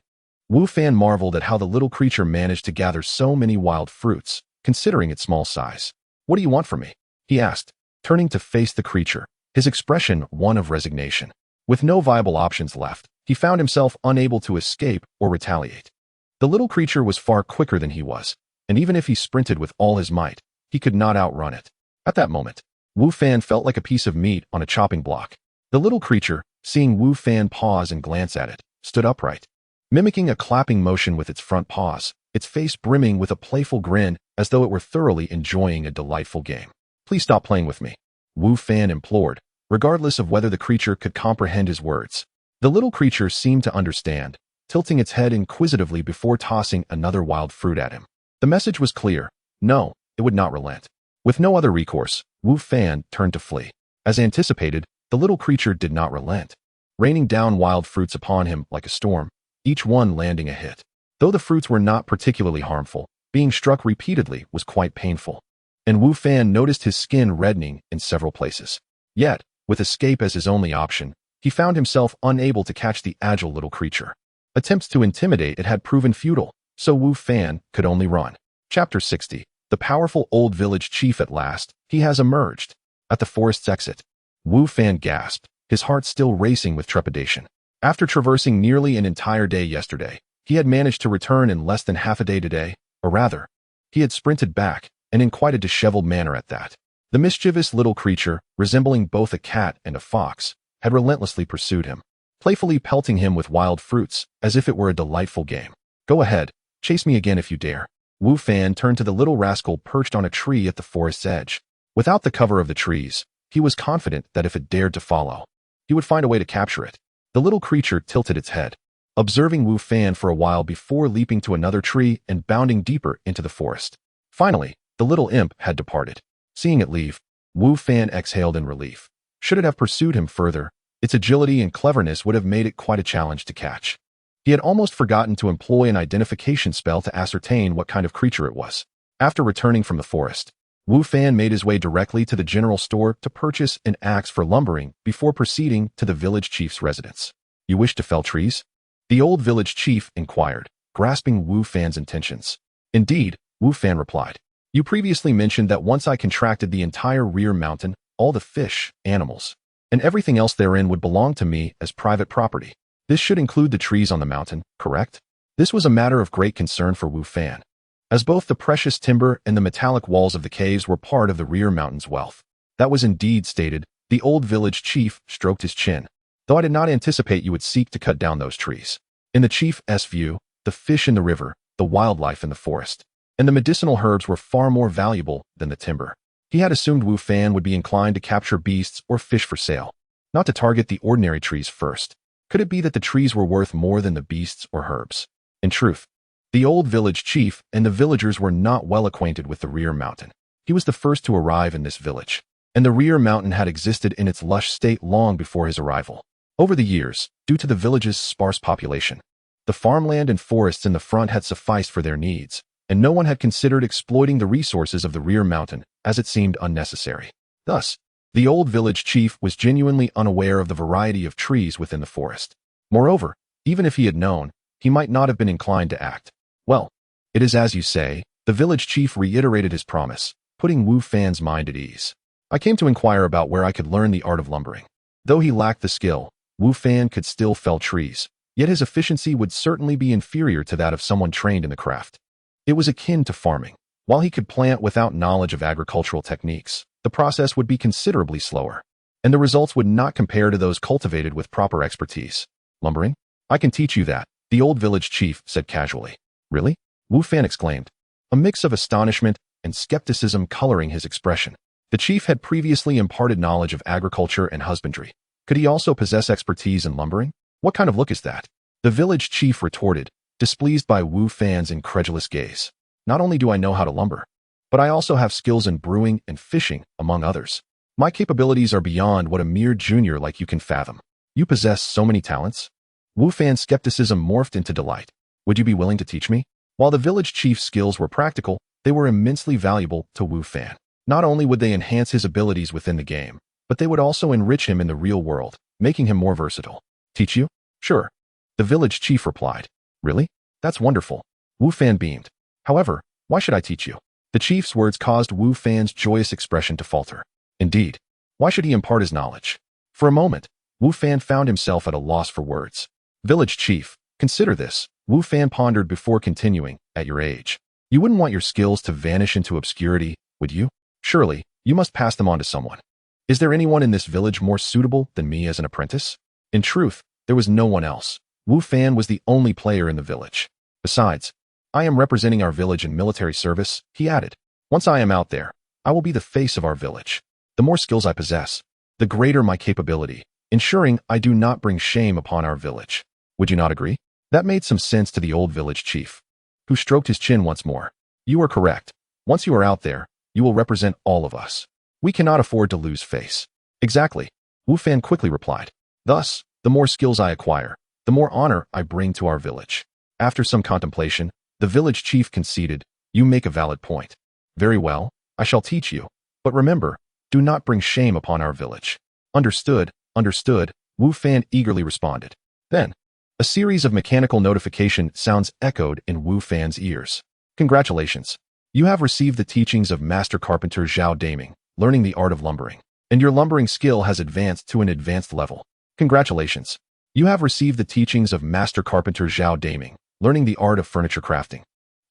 Wu Fan marveled at how the little creature managed to gather so many wild fruits, considering its small size. "What do you want from me?" he asked, turning to face the creature, his expression one of resignation. With no viable options left, he found himself unable to escape or retaliate. The little creature was far quicker than he was, and even if he sprinted with all his might, he could not outrun it. At that moment, Wu Fan felt like a piece of meat on a chopping block. The little creature, seeing Wu Fan pause and glance at it, stood upright, mimicking a clapping motion with its front paws, its face brimming with a playful grin as though it were thoroughly enjoying a delightful game. "Please stop playing with me," Wu Fan implored, regardless of whether the creature could comprehend his words. The little creature seemed to understand, tilting its head inquisitively before tossing another wild fruit at him. The message was clear. No, it would not relent. With no other recourse, Wu Fan turned to flee. As anticipated, the little creature did not relent, raining down wild fruits upon him like a storm, each one landing a hit. Though the fruits were not particularly harmful, being struck repeatedly was quite painful, and Wu Fan noticed his skin reddening in several places. Yet, with escape as his only option, he found himself unable to catch the agile little creature. Attempts to intimidate it had proven futile, so Wu Fan could only run. Chapter 60. The powerful old village chief at last, he has emerged. At the forest's exit, Wu Fan gasped, his heart still racing with trepidation. After traversing nearly an entire day yesterday, he had managed to return in less than half a day today, or rather, he had sprinted back, and in quite a disheveled manner at that. The mischievous little creature, resembling both a cat and a fox, had relentlessly pursued him, playfully pelting him with wild fruits, as if it were a delightful game. "Go ahead, chase me again if you dare." Wu Fan turned to the little rascal perched on a tree at the forest's edge. Without the cover of the trees, he was confident that if it dared to follow, he would find a way to capture it. The little creature tilted its head, observing Wu Fan for a while before leaping to another tree and bounding deeper into the forest. Finally, the little imp had departed. Seeing it leave, Wu Fan exhaled in relief. Should it have pursued him further, its agility and cleverness would have made it quite a challenge to catch. He had almost forgotten to employ an identification spell to ascertain what kind of creature it was. After returning from the forest, Wu Fan made his way directly to the general store to purchase an axe for lumbering before proceeding to the village chief's residence. "You wish to fell trees?" the old village chief inquired, grasping Wu Fan's intentions. "Indeed," Wu Fan replied. You previously mentioned that once I contracted the entire rear mountain, all the fish, animals, and everything else therein would belong to me as private property. This should include the trees on the mountain, correct? This was a matter of great concern for Wu Fan, as both the precious timber and the metallic walls of the caves were part of the rear mountain's wealth. That was indeed stated. The old village chief stroked his chin. Though I did not anticipate you would seek to cut down those trees. In the chief's view, the fish in the river, the wildlife in the forest, and the medicinal herbs were far more valuable than the timber. He had assumed Wu Fan would be inclined to capture beasts or fish for sale, not to target the ordinary trees first. Could it be that the trees were worth more than the beasts or herbs? In truth, the old village chief and the villagers were not well acquainted with the rear mountain. He was the first to arrive in this village, and the rear mountain had existed in its lush state long before his arrival. Over the years, due to the village's sparse population, the farmland and forests in the front had sufficed for their needs, and no one had considered exploiting the resources of the rear mountain, as it seemed unnecessary. Thus, the old village chief was genuinely unaware of the variety of trees within the forest. Moreover, even if he had known, he might not have been inclined to act. Well, it is as you say. The village chief reiterated his promise, putting Wu Fan's mind at ease. I came to inquire about where I could learn the art of lumbering. Though he lacked the skill, Wu Fan could still fell trees, yet his efficiency would certainly be inferior to that of someone trained in the craft. It was akin to farming. While he could plant without knowledge of agricultural techniques, the process would be considerably slower, and the results would not compare to those cultivated with proper expertise. Lumbering? I can teach you that, the old village chief said casually. Really? Wu Fan exclaimed, a mix of astonishment and skepticism coloring his expression. The chief had previously imparted knowledge of agriculture and husbandry. Could he also possess expertise in lumbering? What kind of look is that? The village chief retorted, displeased by Wu Fan's incredulous gaze. Not only do I know how to lumber, but I also have skills in brewing and fishing, among others. My capabilities are beyond what a mere junior like you can fathom. You possess so many talents? Wu Fan's skepticism morphed into delight. Would you be willing to teach me? While the village chief's skills were practical, they were immensely valuable to Wu Fan. Not only would they enhance his abilities within the game, but they would also enrich him in the real world, making him more versatile. Teach you? Sure. The village chief replied. Really? That's wonderful. Wu Fan beamed. However, why should I teach you? The chief's words caused Wu Fan's joyous expression to falter. Indeed, why should he impart his knowledge? For a moment, Wu Fan found himself at a loss for words. Village chief, consider this, Wu Fan pondered before continuing. At your age, you wouldn't want your skills to vanish into obscurity, would you? Surely, you must pass them on to someone. Is there anyone in this village more suitable than me as an apprentice? In truth, there was no one else. Wu Fan was the only player in the village. Besides, I am representing our village in military service, he added. Once I am out there, I will be the face of our village. The more skills I possess, the greater my capability, ensuring I do not bring shame upon our village. Would you not agree? That made some sense to the old village chief, who stroked his chin once more. You are correct. Once you are out there, you will represent all of us. We cannot afford to lose face. Exactly, Wu Fan quickly replied. Thus, the more skills I acquire, the more honor I bring to our village. After some contemplation, the village chief conceded, you make a valid point. Very well, I shall teach you. But remember, do not bring shame upon our village. Understood, understood, Wu Fan eagerly responded. Then, a series of mechanical notification sounds echoed in Wu Fan's ears. Congratulations. You have received the teachings of Master Carpenter Zhao Daming, learning the art of lumbering, and your lumbering skill has advanced to an advanced level. Congratulations. You have received the teachings of Master Carpenter Zhao Daming, learning the art of furniture crafting,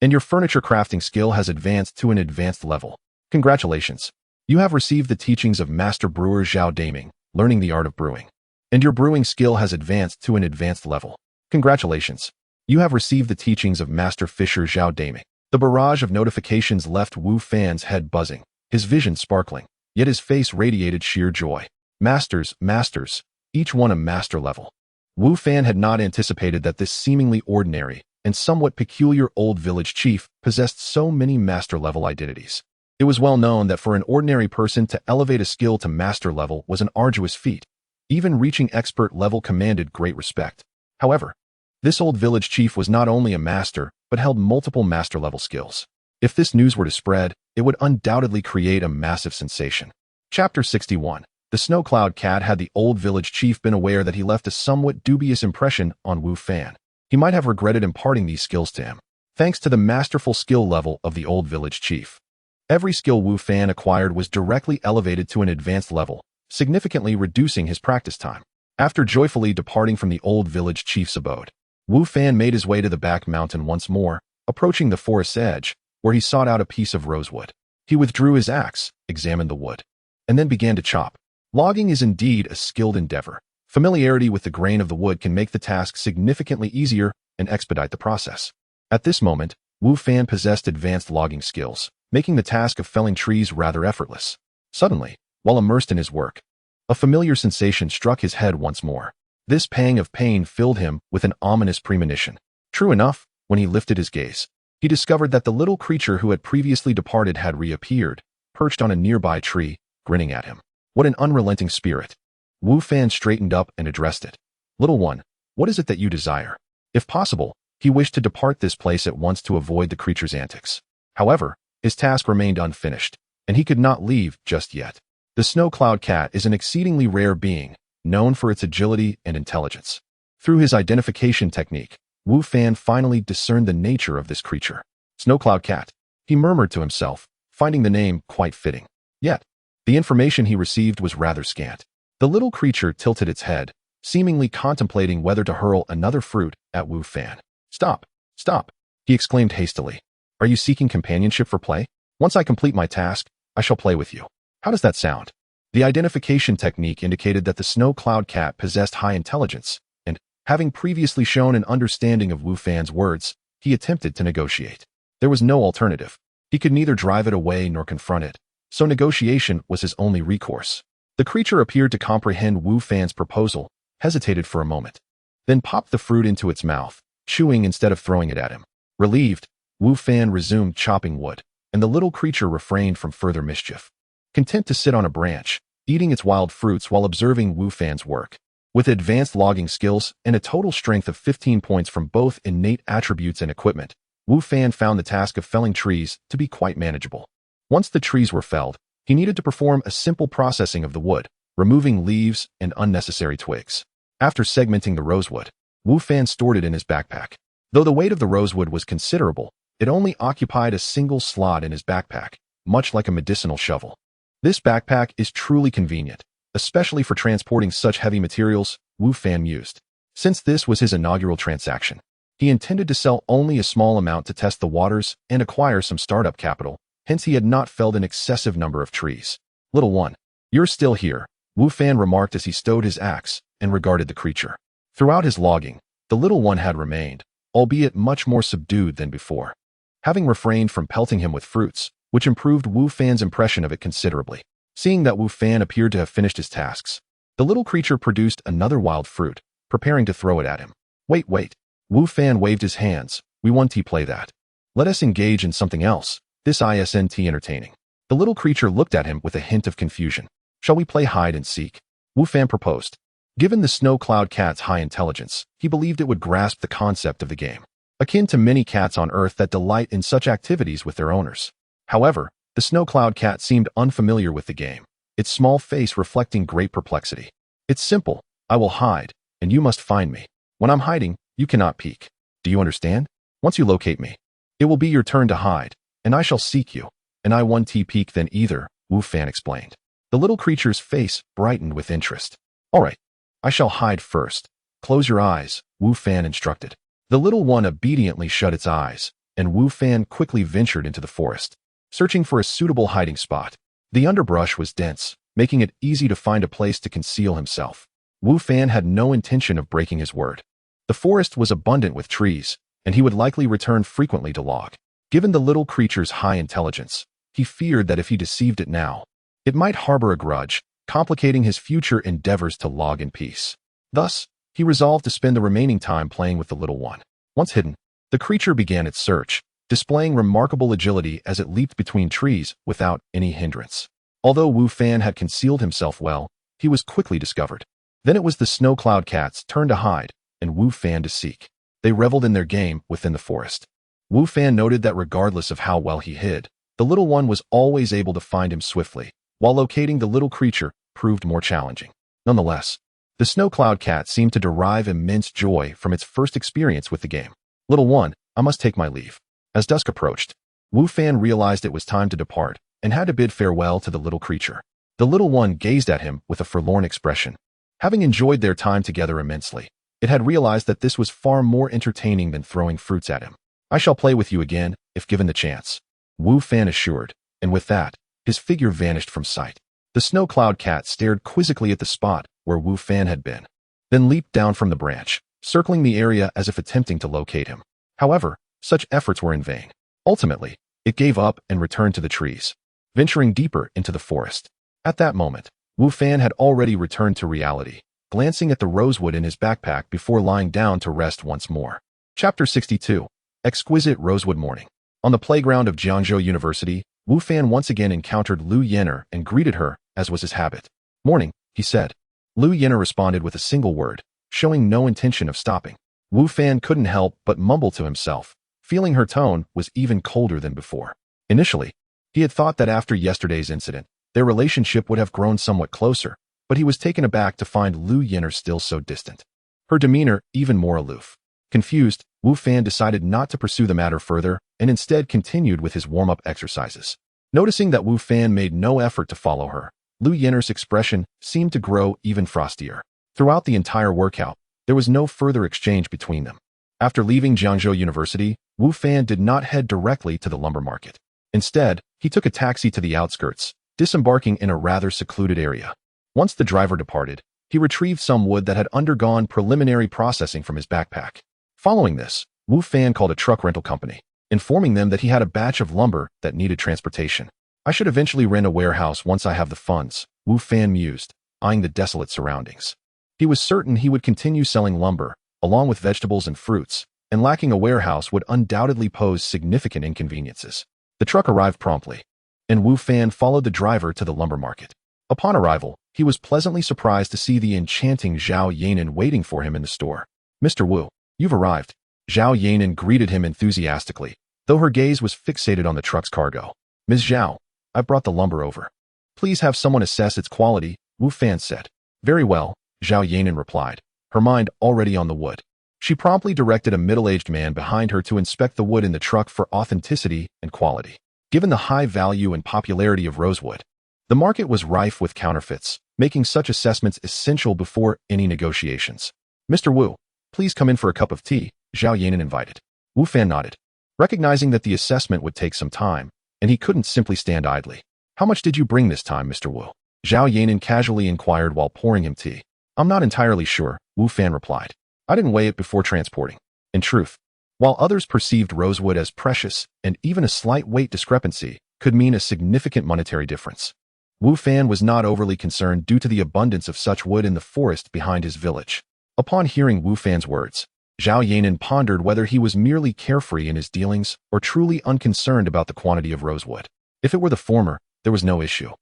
and your furniture crafting skill has advanced to an advanced level. Congratulations. You have received the teachings of Master Brewer Zhao Daming, learning the art of brewing, and your brewing skill has advanced to an advanced level. Congratulations. You have received the teachings of Master Fisher Zhao Daming. The barrage of notifications left Wu Fan's head buzzing, his vision sparkling, yet his face radiated sheer joy. Masters, masters, each one a master level. Wu Fan had not anticipated that this seemingly ordinary and somewhat peculiar old village chief possessed so many master-level identities. It was well known that for an ordinary person to elevate a skill to master level was an arduous feat. Even reaching expert level commanded great respect. However, this old village chief was not only a master, but held multiple master-level skills. If this news were to spread, it would undoubtedly create a massive sensation. Chapter 61. The Snow Cloud Cat. Had the old village chief been aware that he left a somewhat dubious impression on Wu Fan, he might have regretted imparting these skills to him. Thanks to the masterful skill level of the old village chief, Every skill Wu Fan acquired was directly elevated to an advanced level, significantly reducing his practice time. After joyfully departing from the old village chief's abode, Wu Fan made his way to the back mountain once more, approaching the forest's edge, where he sought out a piece of rosewood. He withdrew his axe, examined the wood, and then began to chop. Logging is indeed a skilled endeavor. Familiarity with the grain of the wood can make the task significantly easier and expedite the process. At this moment, Wu Fan possessed advanced logging skills, making the task of felling trees rather effortless. Suddenly, while immersed in his work, a familiar sensation struck his head once more. This pang of pain filled him with an ominous premonition. True enough, when he lifted his gaze, he discovered that the little creature who had previously departed had reappeared, perched on a nearby tree, grinning at him. What an unrelenting spirit! Wu Fan straightened up and addressed it. Little one, what is it that you desire? If possible, he wished to depart this place at once to avoid the creature's antics. However, his task remained unfinished, and he could not leave just yet. The snow cloud cat is an exceedingly rare being, known for its agility and intelligence. Through his identification technique, Wu Fan finally discerned the nature of this creature. Snow cloud cat, he murmured to himself, finding the name quite fitting. Yet, the information he received was rather scant. The little creature tilted its head, seemingly contemplating whether to hurl another fruit at Wu Fan. Stop! Stop! He exclaimed hastily. Are you seeking companionship for play? Once I complete my task, I shall play with you. How does that sound? The identification technique indicated that the snow cloud cat possessed high intelligence, and, having previously shown an understanding of Wu Fan's words, he attempted to negotiate. There was no alternative. He could neither drive it away nor confront it, so negotiation was his only recourse. The creature appeared to comprehend Wu Fan's proposal, hesitated for a moment, then popped the fruit into its mouth, chewing instead of throwing it at him. Relieved, Wu Fan resumed chopping wood, and the little creature refrained from further mischief. Content to sit on a branch, eating its wild fruits while observing Wu Fan's work. With advanced logging skills and a total strength of 15 points from both innate attributes and equipment, Wu Fan found the task of felling trees to be quite manageable. Once the trees were felled, he needed to perform a simple processing of the wood, removing leaves and unnecessary twigs. After segmenting the rosewood, Wu Fan stored it in his backpack. Though the weight of the rosewood was considerable, it only occupied a single slot in his backpack, much like a medicinal shovel. This backpack is truly convenient, especially for transporting such heavy materials, Wu Fan mused. Since this was his inaugural transaction, he intended to sell only a small amount to test the waters and acquire some startup capital, hence he had not felled an excessive number of trees. Little one, you're still here, Wu Fan remarked as he stowed his axe and regarded the creature. Throughout his logging, the little one had remained, albeit much more subdued than before. Having refrained from pelting him with fruits, which improved Wu Fan's impression of it considerably. Seeing that Wu Fan appeared to have finished his tasks, the little creature produced another wild fruit, preparing to throw it at him. Wait. Wu Fan waved his hands. We want to play that. Let us engage in something else. This isn't entertaining. The little creature looked at him with a hint of confusion. Shall we play hide and seek? Wu Fan proposed. Given the snow cloud cat's high intelligence, he believed it would grasp the concept of the game, akin to many cats on Earth that delight in such activities with their owners. However, the snow cloud cat seemed unfamiliar with the game, its small face reflecting great perplexity. It's simple. I will hide, and you must find me. When I'm hiding, you cannot peek. Do you understand? Once you locate me, it will be your turn to hide, and I shall seek you, and I won't peek then either, Wu Fan explained. The little creature's face brightened with interest. All right, I shall hide first. Close your eyes, Wu Fan instructed. The little one obediently shut its eyes, and Wu Fan quickly ventured into the forest, searching for a suitable hiding spot. The underbrush was dense, making it easy to find a place to conceal himself. Wu Fan had no intention of breaking his word. The forest was abundant with trees, and he would likely return frequently to log. Given the little creature's high intelligence, he feared that if he deceived it now, it might harbor a grudge, complicating his future endeavors to log in peace. Thus, he resolved to spend the remaining time playing with the little one. Once hidden, the creature began its search, displaying remarkable agility as it leaped between trees without any hindrance. Although Wu Fan had concealed himself well, he was quickly discovered. Then it was the snow cloud cat's turn to hide, and Wu Fan to seek. They reveled in their game within the forest. Wu Fan noted that regardless of how well he hid, the little one was always able to find him swiftly, while locating the little creature proved more challenging. Nonetheless, the snow cloud cat seemed to derive immense joy from its first experience with the game. Little one, I must take my leave. As dusk approached, Wu Fan realized it was time to depart and had to bid farewell to the little creature. The little one gazed at him with a forlorn expression. Having enjoyed their time together immensely, it had realized that this was far more entertaining than throwing fruits at him. I shall play with you again, if given the chance, Wu Fan assured, and with that, his figure vanished from sight. The snow cloud cat stared quizzically at the spot where Wu Fan had been, then leaped down from the branch, circling the area as if attempting to locate him. However, such efforts were in vain. Ultimately, it gave up and returned to the trees, venturing deeper into the forest. At that moment, Wu Fan had already returned to reality, glancing at the rosewood in his backpack before lying down to rest once more. Chapter 62. Exquisite Rosewood Morning. On the playground of Jiangzhou University, Wu Fan once again encountered Lu Yenner and greeted her, as was his habit. "Morning," he said. Lu Yenner responded with a single word, showing no intention of stopping. Wu Fan couldn't help but mumble to himself, feeling her tone was even colder than before. Initially, he had thought that after yesterday's incident, their relationship would have grown somewhat closer, but he was taken aback to find Lu Yenner still so distant. Her demeanor even more aloof. Confused, Wu Fan decided not to pursue the matter further and instead continued with his warm-up exercises. Noticing that Wu Fan made no effort to follow her, Lu Yenner's expression seemed to grow even frostier. Throughout the entire workout, there was no further exchange between them. After leaving Jiangzhou University, Wu Fan did not head directly to the lumber market. Instead, he took a taxi to the outskirts, disembarking in a rather secluded area. Once the driver departed, he retrieved some wood that had undergone preliminary processing from his backpack. Following this, Wu Fan called a truck rental company, informing them that he had a batch of lumber that needed transportation. "I should eventually rent a warehouse once I have the funds," Wu Fan mused, eyeing the desolate surroundings. He was certain he would continue selling lumber, along with vegetables and fruits, and lacking a warehouse would undoubtedly pose significant inconveniences. The truck arrived promptly, and Wu Fan followed the driver to the lumber market. Upon arrival, he was pleasantly surprised to see the enchanting Zhao Yanan waiting for him in the store. "Mr. Wu, you've arrived." Zhao Yanan greeted him enthusiastically, though her gaze was fixated on the truck's cargo. "Ms. Zhao, I brought the lumber over. Please have someone assess its quality," Wu Fan said. "Very well," Zhao Yanan replied, her mind already on the wood. She promptly directed a middle-aged man behind her to inspect the wood in the truck for authenticity and quality. Given the high value and popularity of rosewood, the market was rife with counterfeits, making such assessments essential before any negotiations. "Mr. Wu, please come in for a cup of tea," Zhao Yanan invited. Wu Fan nodded, recognizing that the assessment would take some time, and he couldn't simply stand idly. "How much did you bring this time, Mr. Wu?" Zhao Yanan casually inquired while pouring him tea. "I'm not entirely sure," Wu Fan replied. "I didn't weigh it before transporting." In truth, while others perceived rosewood as precious and even a slight weight discrepancy could mean a significant monetary difference, Wu Fan was not overly concerned due to the abundance of such wood in the forest behind his village. Upon hearing Wu Fan's words, Zhao Yanan pondered whether he was merely carefree in his dealings or truly unconcerned about the quantity of rosewood. If it were the former, there was no issue,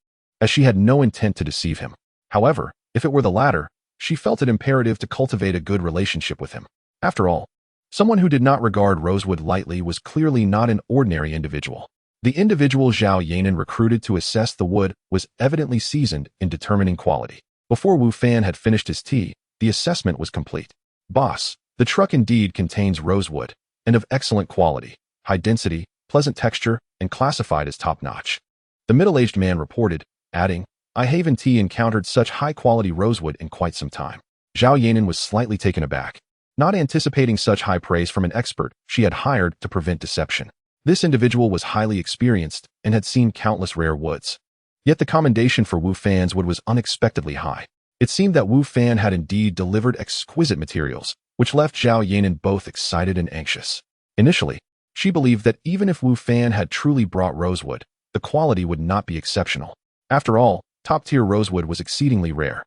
as she had no intent to deceive him. However, if it were the latter, she felt it imperative to cultivate a good relationship with him. After all, someone who did not regard rosewood lightly was clearly not an ordinary individual. The individual Zhao Yanan recruited to assess the wood was evidently seasoned in determining quality. Before Wu Fan had finished his tea, the assessment was complete. "Boss, the truck indeed contains rosewood, and of excellent quality, high density, pleasant texture, and classified as top-notch," the middle-aged man reported, adding, "I haven't encountered such high-quality rosewood in quite some time." Zhao Yanan was slightly taken aback, not anticipating such high praise from an expert she had hired to prevent deception. This individual was highly experienced and had seen countless rare woods. Yet the commendation for Wu Fan's wood was unexpectedly high. It seemed that Wu Fan had indeed delivered exquisite materials, which left Zhao Yanan both excited and anxious. Initially, she believed that even if Wu Fan had truly brought rosewood, the quality would not be exceptional. After all, top-tier rosewood was exceedingly rare,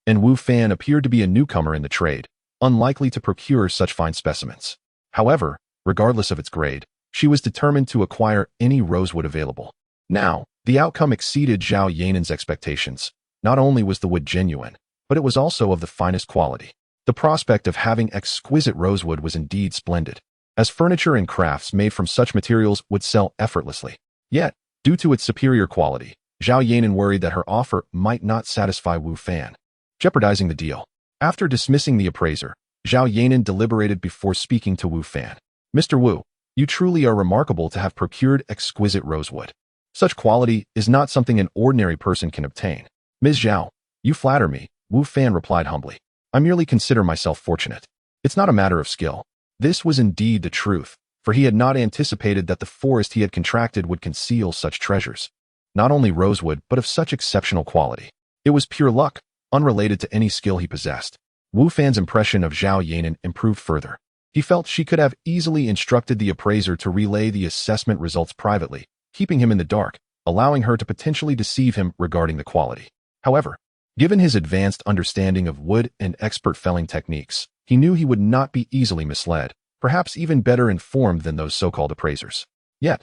and Wu Fan appeared to be a newcomer in the trade, unlikely to procure such fine specimens. However, regardless of its grade, she was determined to acquire any rosewood available. Now, the outcome exceeded Zhao Yanan's expectations. Not only was the wood genuine, but it was also of the finest quality. The prospect of having exquisite rosewood was indeed splendid, as furniture and crafts made from such materials would sell effortlessly. Yet, due to its superior quality, Zhao Yanan worried that her offer might not satisfy Wu Fan, jeopardizing the deal. After dismissing the appraiser, Zhao Yanan deliberated before speaking to Wu Fan. "Mr. Wu, You truly are remarkable to have procured exquisite rosewood. Such quality is not something an ordinary person can obtain. Ms. Zhao, you flatter me, Wu Fan replied humbly. I merely consider myself fortunate. It's not a matter of skill. This was indeed the truth, for he had not anticipated that the forest he had contracted would conceal such treasures. Not only rosewood, but of such exceptional quality. It was pure luck, unrelated to any skill he possessed. Wu Fan's impression of Zhao Yanan improved further. He felt she could have easily instructed the appraiser to relay the assessment results privately, keeping him in the dark, allowing her to potentially deceive him regarding the quality. However, given his advanced understanding of wood and expert felling techniques, he knew he would not be easily misled, perhaps even better informed than those so-called appraisers. Yet,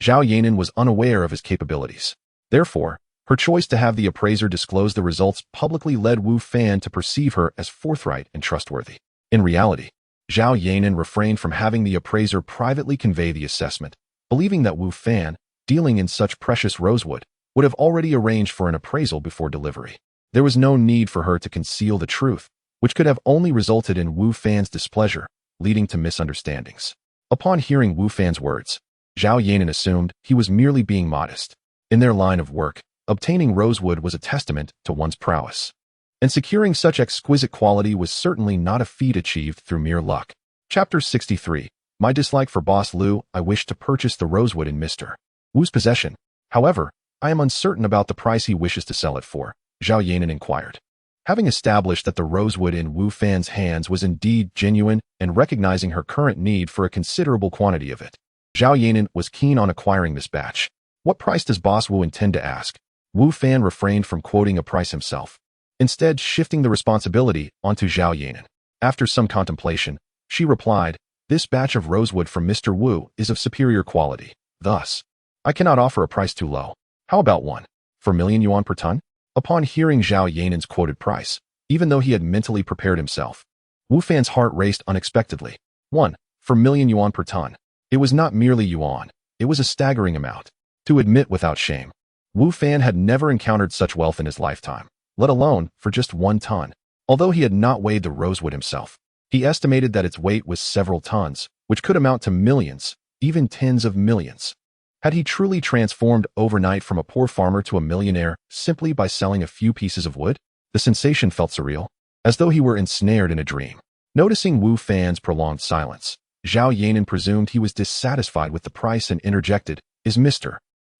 Zhao Yanan was unaware of his capabilities. Therefore, her choice to have the appraiser disclose the results publicly led Wu Fan to perceive her as forthright and trustworthy. In reality, Zhao Yanan refrained from having the appraiser privately convey the assessment, believing that Wu Fan, dealing in such precious rosewood, would have already arranged for an appraisal before delivery. There was no need for her to conceal the truth, which could have only resulted in Wu Fan's displeasure, leading to misunderstandings. Upon hearing Wu Fan's words, Zhao Yanan assumed he was merely being modest. In their line of work, obtaining rosewood was a testament to one's prowess. And securing such exquisite quality was certainly not a feat achieved through mere luck. Chapter 63. My dislike for Boss Liu. I wish to purchase the rosewood in Mr. Wu's possession. However, I am uncertain about the price he wishes to sell it for, Zhao Yanan inquired. Having established that the rosewood in Wu Fan's hands was indeed genuine and recognizing her current need for a considerable quantity of it, Zhao Yanan was keen on acquiring this batch. What price does Boss Wu intend to ask? Wu Fan refrained from quoting a price himself, instead shifting the responsibility onto Zhao Yanan. After some contemplation, she replied, this batch of rosewood from Mr. Wu is of superior quality. Thus, I cannot offer a price too low. How about 1 million yuan per ton? Upon hearing Zhao Yanan's quoted price, even though he had mentally prepared himself, Wu Fan's heart raced unexpectedly. 1 million yuan per ton. It was not merely yuan, it was a staggering amount. To admit without shame, Wu Fan had never encountered such wealth in his lifetime, let alone for just 1 ton. Although he had not weighed the rosewood himself, he estimated that its weight was several tons, which could amount to millions, even tens of millions. Had he truly transformed overnight from a poor farmer to a millionaire simply by selling a few pieces of wood? The sensation felt surreal, as though he were ensnared in a dream. Noticing Wu Fan's prolonged silence, Zhao Yanan presumed he was dissatisfied with the price and interjected, is Mr.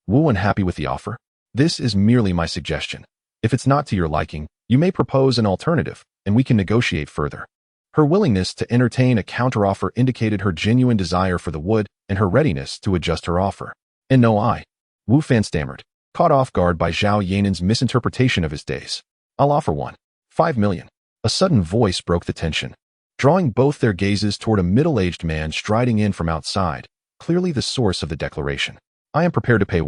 Wu unhappy with the offer? This is merely my suggestion. If it's not to your liking, you may propose an alternative, and we can negotiate further. Her willingness to entertain a counteroffer indicated her genuine desire for the wood and her readiness to adjust her offer. And no, Wu Fan stammered, caught off guard by Zhao Yanan's misinterpretation of his days. I'll offer 5 million. A sudden voice broke the tension, drawing both their gazes toward a middle-aged man striding in from outside, clearly the source of the declaration. I am prepared to pay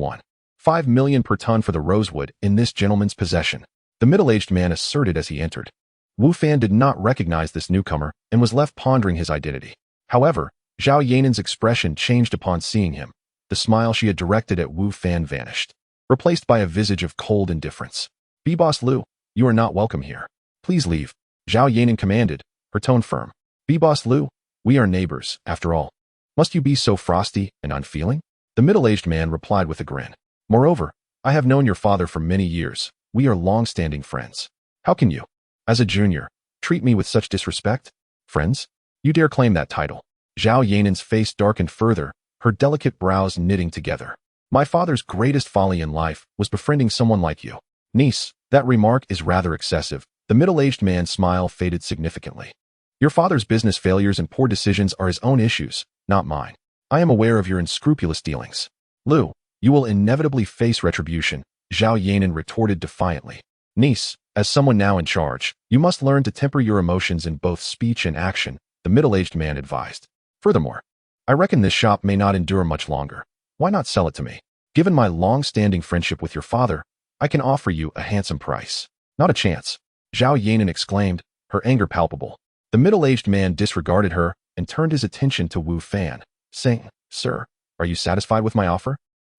5 million per ton for the rosewood in this gentleman's possession, the middle-aged man asserted as he entered. Wu Fan did not recognize this newcomer and was left pondering his identity. However, Zhao Yanan's expression changed upon seeing him. The smile she had directed at Wu Fan vanished, replaced by a visage of cold indifference. Boss Liu, you are not welcome here. Please leave, Zhao Yanan commanded, her tone firm. Boss Liu, we are neighbors, after all. Must you be so frosty and unfeeling? The middle-aged man replied with a grin. Moreover, I have known your father for many years. We are long-standing friends. How can you, as a junior, treat me with such disrespect? Friends? You dare claim that title? Zhao Yanan's face darkened further, her delicate brows knitting together. My father's greatest folly in life was befriending someone like you. Niece, that remark is rather excessive. The middle-aged man's smile faded significantly. Your father's business failures and poor decisions are his own issues, not mine. I am aware of your unscrupulous dealings. Liu, you will inevitably face retribution, Zhao Yanan retorted defiantly. Niece, as someone now in charge, you must learn to temper your emotions in both speech and action, the middle-aged man advised. Furthermore, I reckon this shop may not endure much longer. Why not sell it to me? Given my long-standing friendship with your father, I can offer you a handsome price. Not a chance, Zhao Yanan exclaimed, her anger palpable. The middle-aged man disregarded her and turned his attention to Wu Fan, saying, Sir, are you satisfied with my offer?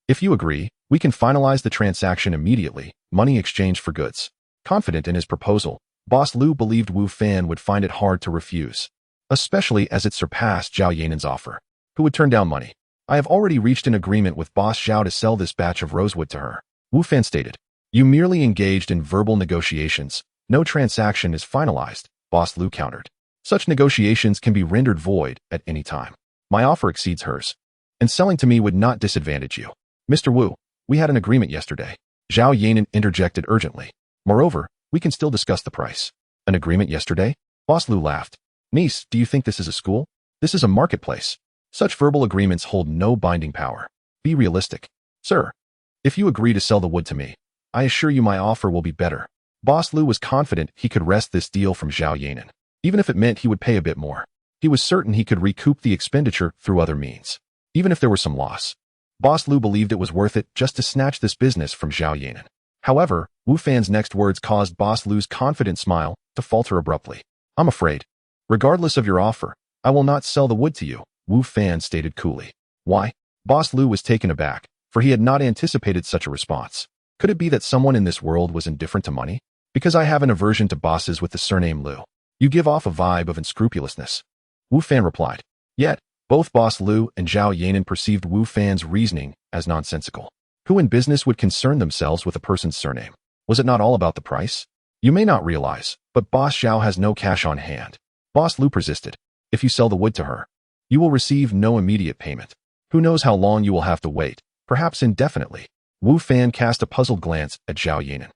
If you agree, we can finalize the transaction immediately, money exchanged for goods. Confident in his proposal, Boss Liu believed Wu Fan would find it hard to refuse, especially as it surpassed Zhao Yanan's offer. Who would turn down money? I have already reached an agreement with Boss Zhao to sell this batch of rosewood to her, Wu Fan stated. You merely engaged in verbal negotiations. No transaction is finalized, Boss Lu countered. Such negotiations can be rendered void at any time. My offer exceeds hers, and selling to me would not disadvantage you. Mr. Wu, we had an agreement yesterday, Zhao Yanan interjected urgently. Moreover, we can still discuss the price. An agreement yesterday? Boss Lu laughed. Niece, do you think this is a school? This is a marketplace. Such verbal agreements hold no binding power. Be realistic. Sir, if you agree to sell the wood to me, I assure you my offer will be better. Boss Lu was confident he could wrest this deal from Zhao Yanan, even if it meant he would pay a bit more. He was certain he could recoup the expenditure through other means, even if there were some loss. Boss Lu believed it was worth it just to snatch this business from Zhao Yanan. However, Wu Fan's next words caused Boss Lu's confident smile to falter abruptly. I'm afraid, regardless of your offer, I will not sell the wood to you, Wu Fan stated coolly. Why? Boss Lu was taken aback, for he had not anticipated such a response. Could it be that someone in this world was indifferent to money? Because I have an aversion to bosses with the surname Lu. You give off a vibe of unscrupulousness. Wu Fan replied. Yet, both Boss Lu and Zhao Yanan perceived Wu Fan's reasoning as nonsensical. Who in business would concern themselves with a person's surname? Was it not all about the price? You may not realize, but Boss Zhao has no cash on hand. Boss Lu persisted. If you sell the wood to her, you will receive no immediate payment. Who knows how long you will have to wait, perhaps indefinitely. Wu Fan cast a puzzled glance at Zhao Yanan,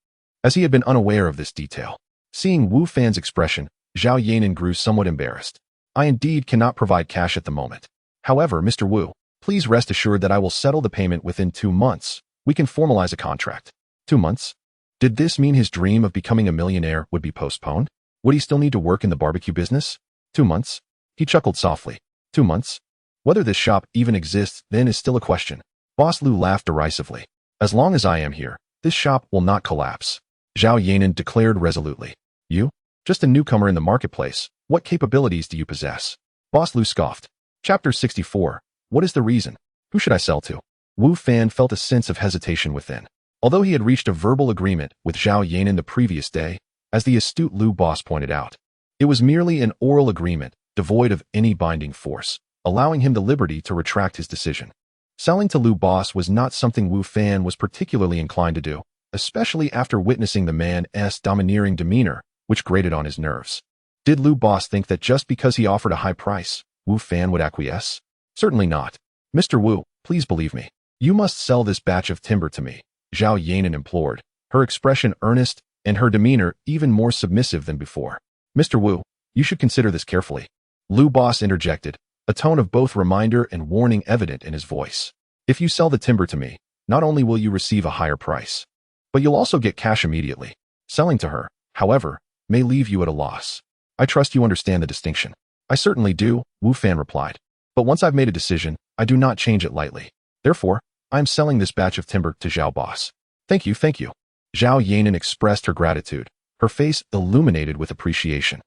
as he had been unaware of this detail. Seeing Wu Fan's expression, Zhao Yanan grew somewhat embarrassed. I indeed cannot provide cash at the moment. However, Mr. Wu, please rest assured that I will settle the payment within 2 months. We can formalize a contract. 2 months? Did this mean his dream of becoming a millionaire would be postponed? Would he still need to work in the barbecue business? 2 months? He chuckled softly. 2 months? Whether this shop even exists then is still a question. Boss Lu laughed derisively. As long as I am here, this shop will not collapse, Zhao Yanan declared resolutely. You? Just a newcomer in the marketplace. What capabilities do you possess? Boss Lu scoffed. Chapter 64. What is the reason? Who should I sell to? Wu Fan felt a sense of hesitation within. Although he had reached a verbal agreement with Zhao Yanan the previous day, as the astute Lu boss pointed out, it was merely an oral agreement, devoid of any binding force, allowing him the liberty to retract his decision. Selling to Lu boss was not something Wu Fan was particularly inclined to do, especially after witnessing the man's domineering demeanor, which grated on his nerves. Did Lu boss think that just because he offered a high price, Wu Fan would acquiesce? Certainly not. Mr. Wu, please believe me. You must sell this batch of timber to me, Zhao Yanan implored, her expression earnest and her demeanor even more submissive than before. Mr. Wu, you should consider this carefully. Lu boss interjected, a tone of both reminder and warning evident in his voice. If you sell the timber to me, not only will you receive a higher price, but you'll also get cash immediately. Selling to her, however, may leave you at a loss. I trust you understand the distinction. I certainly do, Wu Fan replied. But once I've made a decision, I do not change it lightly. Therefore, I am selling this batch of timber to Zhao boss. Thank you, thank you. Zhao Yanan expressed her gratitude, her face illuminated with appreciation.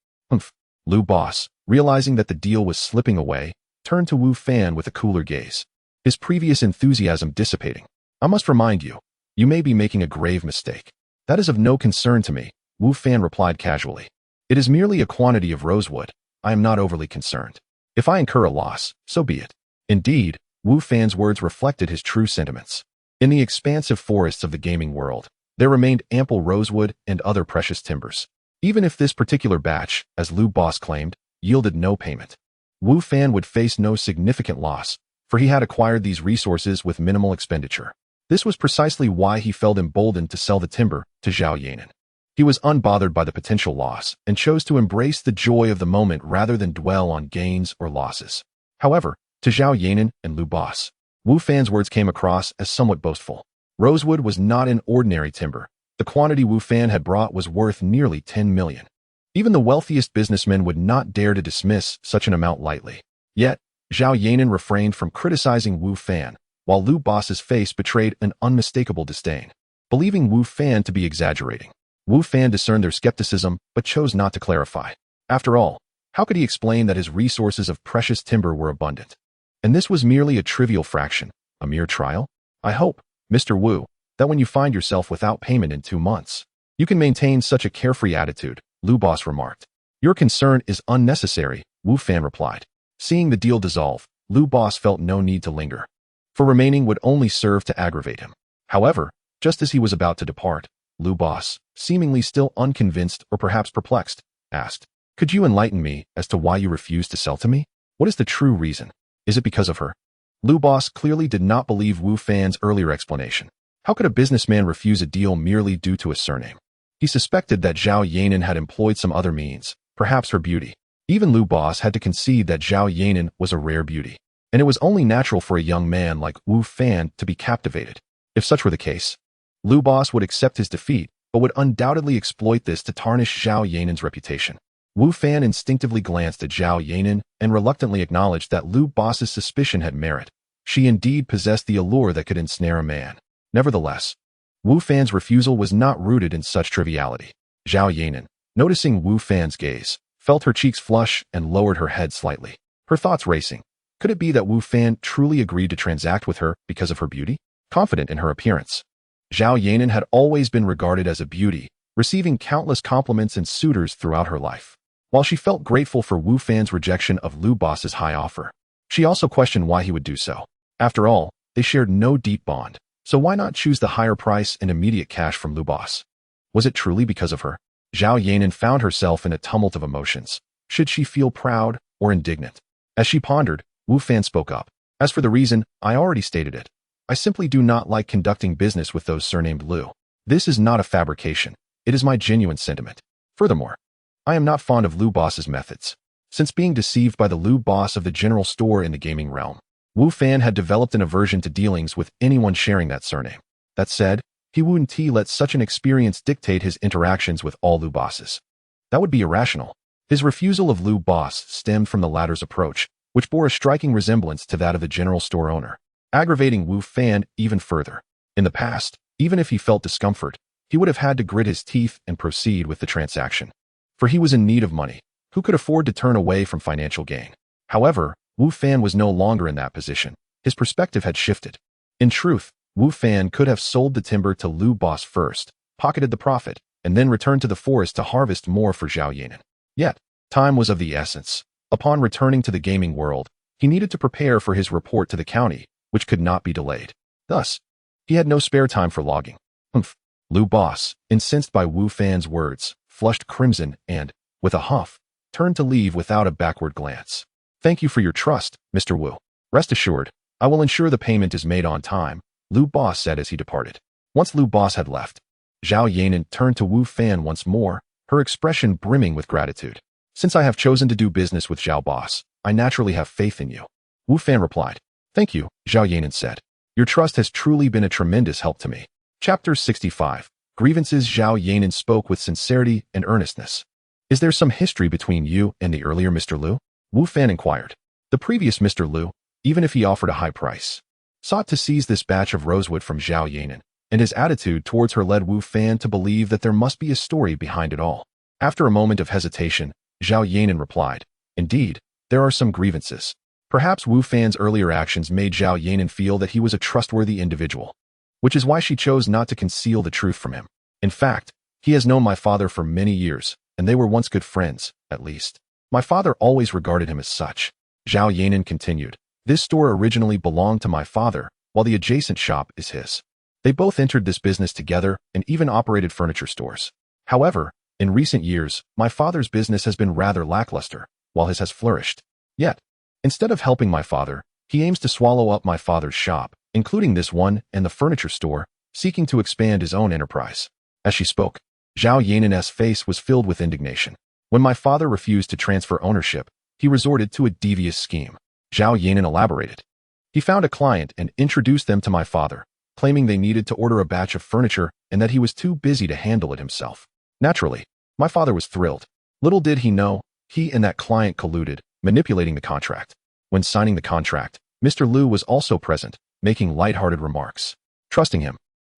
Lu boss, realizing that the deal was slipping away, turned to Wu Fan with a cooler gaze, his previous enthusiasm dissipating. I must remind you, you may be making a grave mistake. That is of no concern to me, Wu Fan replied casually. It is merely a quantity of rosewood. I am not overly concerned. If I incur a loss, so be it. Indeed, Wu Fan's words reflected his true sentiments. In the expansive forests of the gaming world, there remained ample rosewood and other precious timbers. Even if this particular batch, as Lu boss claimed, yielded no payment, Wu Fan would face no significant loss, for he had acquired these resources with minimal expenditure. This was precisely why he felt emboldened to sell the timber to Zhao Yanan. He was unbothered by the potential loss and chose to embrace the joy of the moment rather than dwell on gains or losses. However, to Zhao Yanan and Lu boss, Wu Fan's words came across as somewhat boastful. Rosewood was not an ordinary timber. The quantity Wu Fan had brought was worth nearly 10 million. Even the wealthiest businessmen would not dare to dismiss such an amount lightly. Yet, Zhao Yanan refrained from criticizing Wu Fan, while Lu boss's face betrayed an unmistakable disdain, believing Wu Fan to be exaggerating. Wu Fan discerned their skepticism but chose not to clarify. After all, how could he explain that his resources of precious timber were abundant? And this was merely a trivial fraction, a mere trial? I hope, Mr. Wu, that when you find yourself without payment in 2 months, you can maintain such a carefree attitude, Lu boss remarked. Your concern is unnecessary, Wu Fan replied. Seeing the deal dissolve, Lu Boss felt no need to linger, for remaining would only serve to aggravate him. However, just as he was about to depart, Lu Boss, seemingly still unconvinced or perhaps perplexed, asked, "Could you enlighten me as to why you refuse to sell to me? What is the true reason? Is it because of her?" Lu Boss clearly did not believe Wu Fan's earlier explanation. How could a businessman refuse a deal merely due to a surname? He suspected that Zhao Yanan had employed some other means, perhaps her beauty. Even Lu Boss had to concede that Zhao Yanan was a rare beauty, and it was only natural for a young man like Wu Fan to be captivated. If such were the case, Lu Boss would accept his defeat, but would undoubtedly exploit this to tarnish Zhao Yanan's reputation. Wu Fan instinctively glanced at Zhao Yanan and reluctantly acknowledged that Lu Boss's suspicion had merit. She indeed possessed the allure that could ensnare a man. Nevertheless, Wu Fan's refusal was not rooted in such triviality. Zhao Yanan, noticing Wu Fan's gaze, felt her cheeks flush and lowered her head slightly. Her thoughts racing. Could it be that Wu Fan truly agreed to transact with her because of her beauty? Confident in her appearance, Zhao Yanan had always been regarded as a beauty, receiving countless compliments and suitors throughout her life. While she felt grateful for Wu Fan's rejection of Lu Boss's high offer, she also questioned why he would do so. After all, they shared no deep bond, so why not choose the higher price and immediate cash from Lu Boss? Was it truly because of her? Zhao Yanan found herself in a tumult of emotions. Should she feel proud or indignant? As she pondered, Wu Fan spoke up. "As for the reason, I already stated it. I simply do not like conducting business with those surnamed Lu. This is not a fabrication. It is my genuine sentiment. Furthermore, I am not fond of Lu Boss's methods. Since being deceived by the Lu Boss of the general store in the gaming realm, Wu Fan had developed an aversion to dealings with anyone sharing that surname. That said, he wouldn't let such an experience dictate his interactions with all Lu Bosses. That would be irrational. His refusal of Lu Boss stemmed from the latter's approach, which bore a striking resemblance to that of the general store owner, aggravating Wu Fan even further. In the past, even if he felt discomfort, he would have had to grit his teeth and proceed with the transaction. For he was in need of money. Who could afford to turn away from financial gain? However, Wu Fan was no longer in that position. His perspective had shifted. In truth, Wu Fan could have sold the timber to Lu Boss first, pocketed the profit, and then returned to the forest to harvest more for Zhao Yanan. Yet, time was of the essence. Upon returning to the gaming world, he needed to prepare for his report to the county, which could not be delayed. Thus, he had no spare time for logging. Lu Boss, incensed by Wu Fan's words, flushed crimson and, with a huff, turned to leave without a backward glance. "Thank you for your trust, Mr. Wu. Rest assured, I will ensure the payment is made on time," Lu Boss said as he departed. Once Lu Boss had left, Zhao Yanan turned to Wu Fan once more, her expression brimming with gratitude. "Since I have chosen to do business with Zhao Boss, I naturally have faith in you." Wu Fan replied. "Thank you," Zhao Yanan said. "Your trust has truly been a tremendous help to me." Chapter 65. Grievances. Zhao Yanan spoke with sincerity and earnestness. "Is there some history between you and the earlier Mr. Lu?" Wu Fan inquired. The previous Mr. Lu, even if he offered a high price, sought to seize this batch of rosewood from Zhao Yanan, and his attitude towards her led Wu Fan to believe that there must be a story behind it all. After a moment of hesitation, Zhao Yanan replied, "Indeed, there are some grievances." Perhaps Wu Fan's earlier actions made Zhao Yanan feel that he was a trustworthy individual, which is why she chose not to conceal the truth from him. "In fact, he has known my father for many years, and they were once good friends, at least. My father always regarded him as such." Zhao Yanan continued. "This store originally belonged to my father, while the adjacent shop is his. They both entered this business together and even operated furniture stores. However, in recent years, my father's business has been rather lackluster, while his has flourished. Yet, instead of helping my father, he aims to swallow up my father's shop, including this one and the furniture store, seeking to expand his own enterprise." As she spoke, Zhao Yanan's face was filled with indignation. "When my father refused to transfer ownership, he resorted to a devious scheme." Zhao Yanan elaborated. "He found a client and introduced them to my father, claiming they needed to order a batch of furniture and that he was too busy to handle it himself. Naturally, my father was thrilled. Little did he know, he and that client colluded, manipulating the contract. When signing the contract, Mr. Lu was also present, making lighthearted remarks. Trusting him,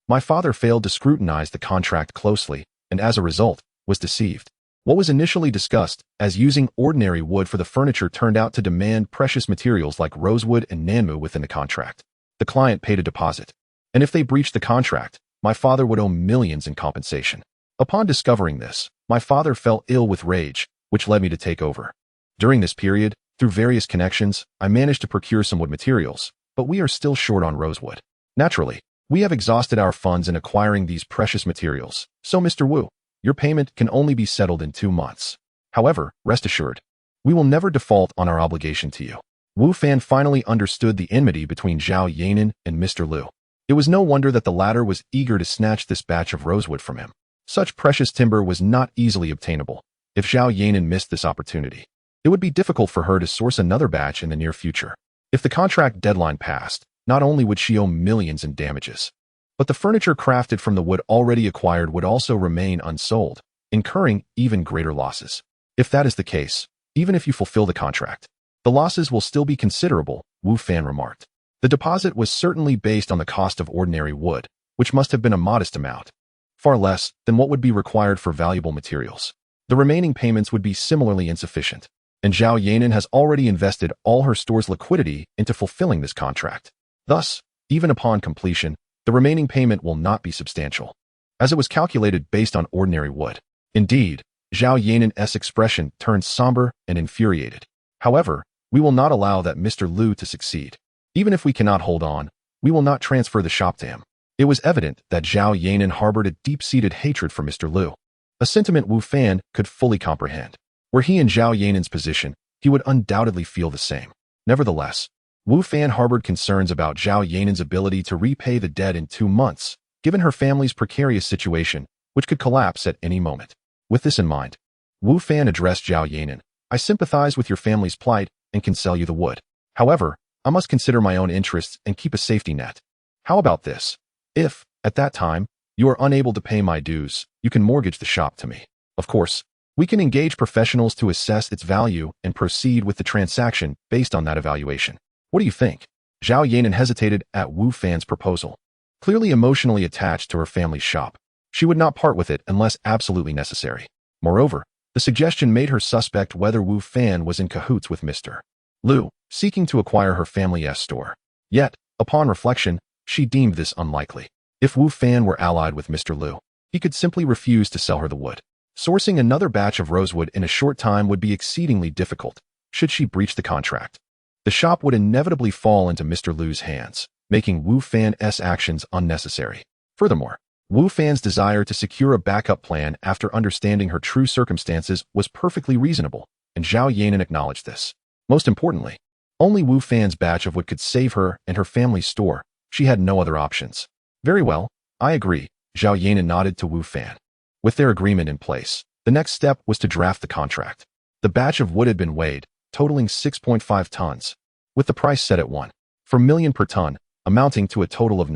my father failed to scrutinize the contract closely, and as a result, was deceived. What was initially discussed as using ordinary wood for the furniture turned out to demand precious materials like rosewood and nanmu within the contract. The client paid a deposit, and if they breached the contract, my father would owe millions in compensation. Upon discovering this, my father fell ill with rage, which led me to take over. During this period, Through various connections, I managed to procure some wood materials, but we are still short on rosewood. Naturally, we have exhausted our funds in acquiring these precious materials, so Mr. Wu, your payment can only be settled in 2 months. However, rest assured, we will never default on our obligation to you. Wu Fan finally understood the enmity between Zhao Yanan and Mr. Liu. It was no wonder that the latter was eager to snatch this batch of rosewood from him. Such precious timber was not easily obtainable. If Zhao Yanan missed this opportunity, it would be difficult for her to source another batch in the near future. If the contract deadline passed, not only would she owe millions in damages, but the furniture crafted from the wood already acquired would also remain unsold, incurring even greater losses. If that is the case, even if you fulfill the contract, the losses will still be considerable, Wu Fan remarked. The deposit was certainly based on the cost of ordinary wood, which must have been a modest amount, far less than what would be required for valuable materials. The remaining payments would be similarly insufficient, and Zhao Yanan has already invested all her store's liquidity into fulfilling this contract. Thus, even upon completion, the remaining payment will not be substantial, as it was calculated based on ordinary wood. Indeed, Zhao Yanan's expression turned somber and infuriated. However, we will not allow that Mr. Liu to succeed. Even if we cannot hold on, we will not transfer the shop to him. It was evident that Zhao Yanan harbored a deep-seated hatred for Mr. Liu, a sentiment Wu Fan could fully comprehend. Were he in Zhao Yanan's position, he would undoubtedly feel the same. Nevertheless, Wu Fan harbored concerns about Zhao Yanan's ability to repay the debt in 2 months, given her family's precarious situation, which could collapse at any moment. With this in mind, Wu Fan addressed Zhao Yanan. I sympathize with your family's plight and can sell you the wood. However, I must consider my own interests and keep a safety net. How about this? If, at that time, you are unable to pay my dues, you can mortgage the shop to me. Of course, we can engage professionals to assess its value and proceed with the transaction based on that evaluation. What do you think? Zhao Yanan hesitated at Wu Fan's proposal. Clearly emotionally attached to her family's shop, she would not part with it unless absolutely necessary. Moreover, the suggestion made her suspect whether Wu Fan was in cahoots with Mr. Liu, seeking to acquire her family's store. Yet, upon reflection, she deemed this unlikely. If Wu Fan were allied with Mr. Liu, he could simply refuse to sell her the wood. Sourcing another batch of rosewood in a short time would be exceedingly difficult, should she breach the contract. The shop would inevitably fall into Mr. Liu's hands, making Wu Fan's actions unnecessary. Furthermore, Wu Fan's desire to secure a backup plan after understanding her true circumstances was perfectly reasonable, and Zhao Yanan acknowledged this. Most importantly, only Wu Fan's batch of wood could save her and her family's store. She had no other options. Very well, I agree, Zhao Yanan nodded to Wu Fan. With their agreement in place, the next step was to draft the contract. The batch of wood had been weighed, totaling 6.5 tons, with the price set at 1 million per ton, amounting to a total of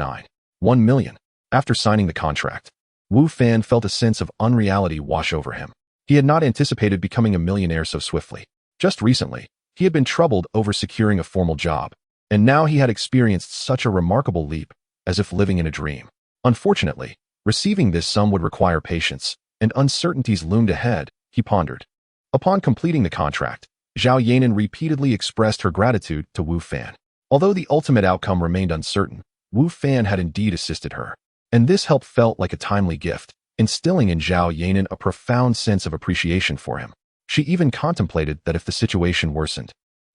1 million. After signing the contract, Wu Fan felt a sense of unreality wash over him. He had not anticipated becoming a millionaire so swiftly. Just recently, he had been troubled over securing a formal job, and now he had experienced such a remarkable leap, as if living in a dream. Unfortunately, receiving this sum would require patience, and uncertainties loomed ahead, he pondered. Upon completing the contract, Zhao Yanan repeatedly expressed her gratitude to Wu Fan. Although the ultimate outcome remained uncertain, Wu Fan had indeed assisted her, and this help felt like a timely gift, instilling in Zhao Yanan a profound sense of appreciation for him. She even contemplated that if the situation worsened,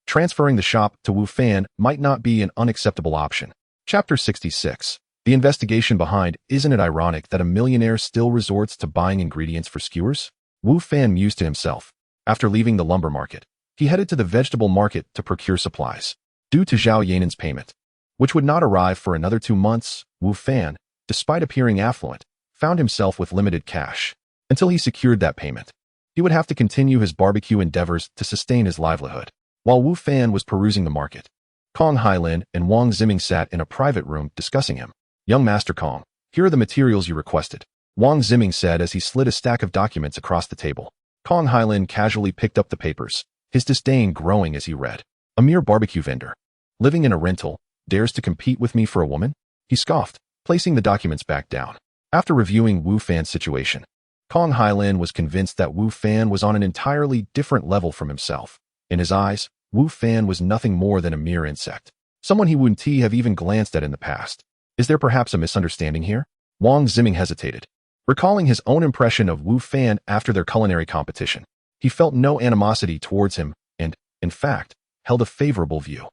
transferring the shop to Wu Fan might not be an unacceptable option. Chapter 66. The investigation behind, isn't it ironic that a millionaire still resorts to buying ingredients for skewers? Wu Fan mused to himself. After leaving the lumber market, he headed to the vegetable market to procure supplies. Due to Zhao Yanan's payment, which would not arrive for another 2 months, Wu Fan, despite appearing affluent, found himself with limited cash. Until he secured that payment, he would have to continue his barbecue endeavors to sustain his livelihood. While Wu Fan was perusing the market, Kong Hailin and Wang Ziming sat in a private room discussing him. Young Master Kong, here are the materials you requested, Wang Ziming said as he slid a stack of documents across the table. Kong Hailin casually picked up the papers, his disdain growing as he read. A mere barbecue vendor, living in a rental, dares to compete with me for a woman? He scoffed, placing the documents back down. After reviewing Wu Fan's situation, Kong Hailin was convinced that Wu Fan was on an entirely different level from himself. In his eyes, Wu Fan was nothing more than a mere insect, someone he wouldn't have even glanced at in the past. Is there perhaps a misunderstanding here? Wang Ziming hesitated. Recalling his own impression of Wu Fan after their culinary competition, he felt no animosity towards him, and, in fact, held a favorable view.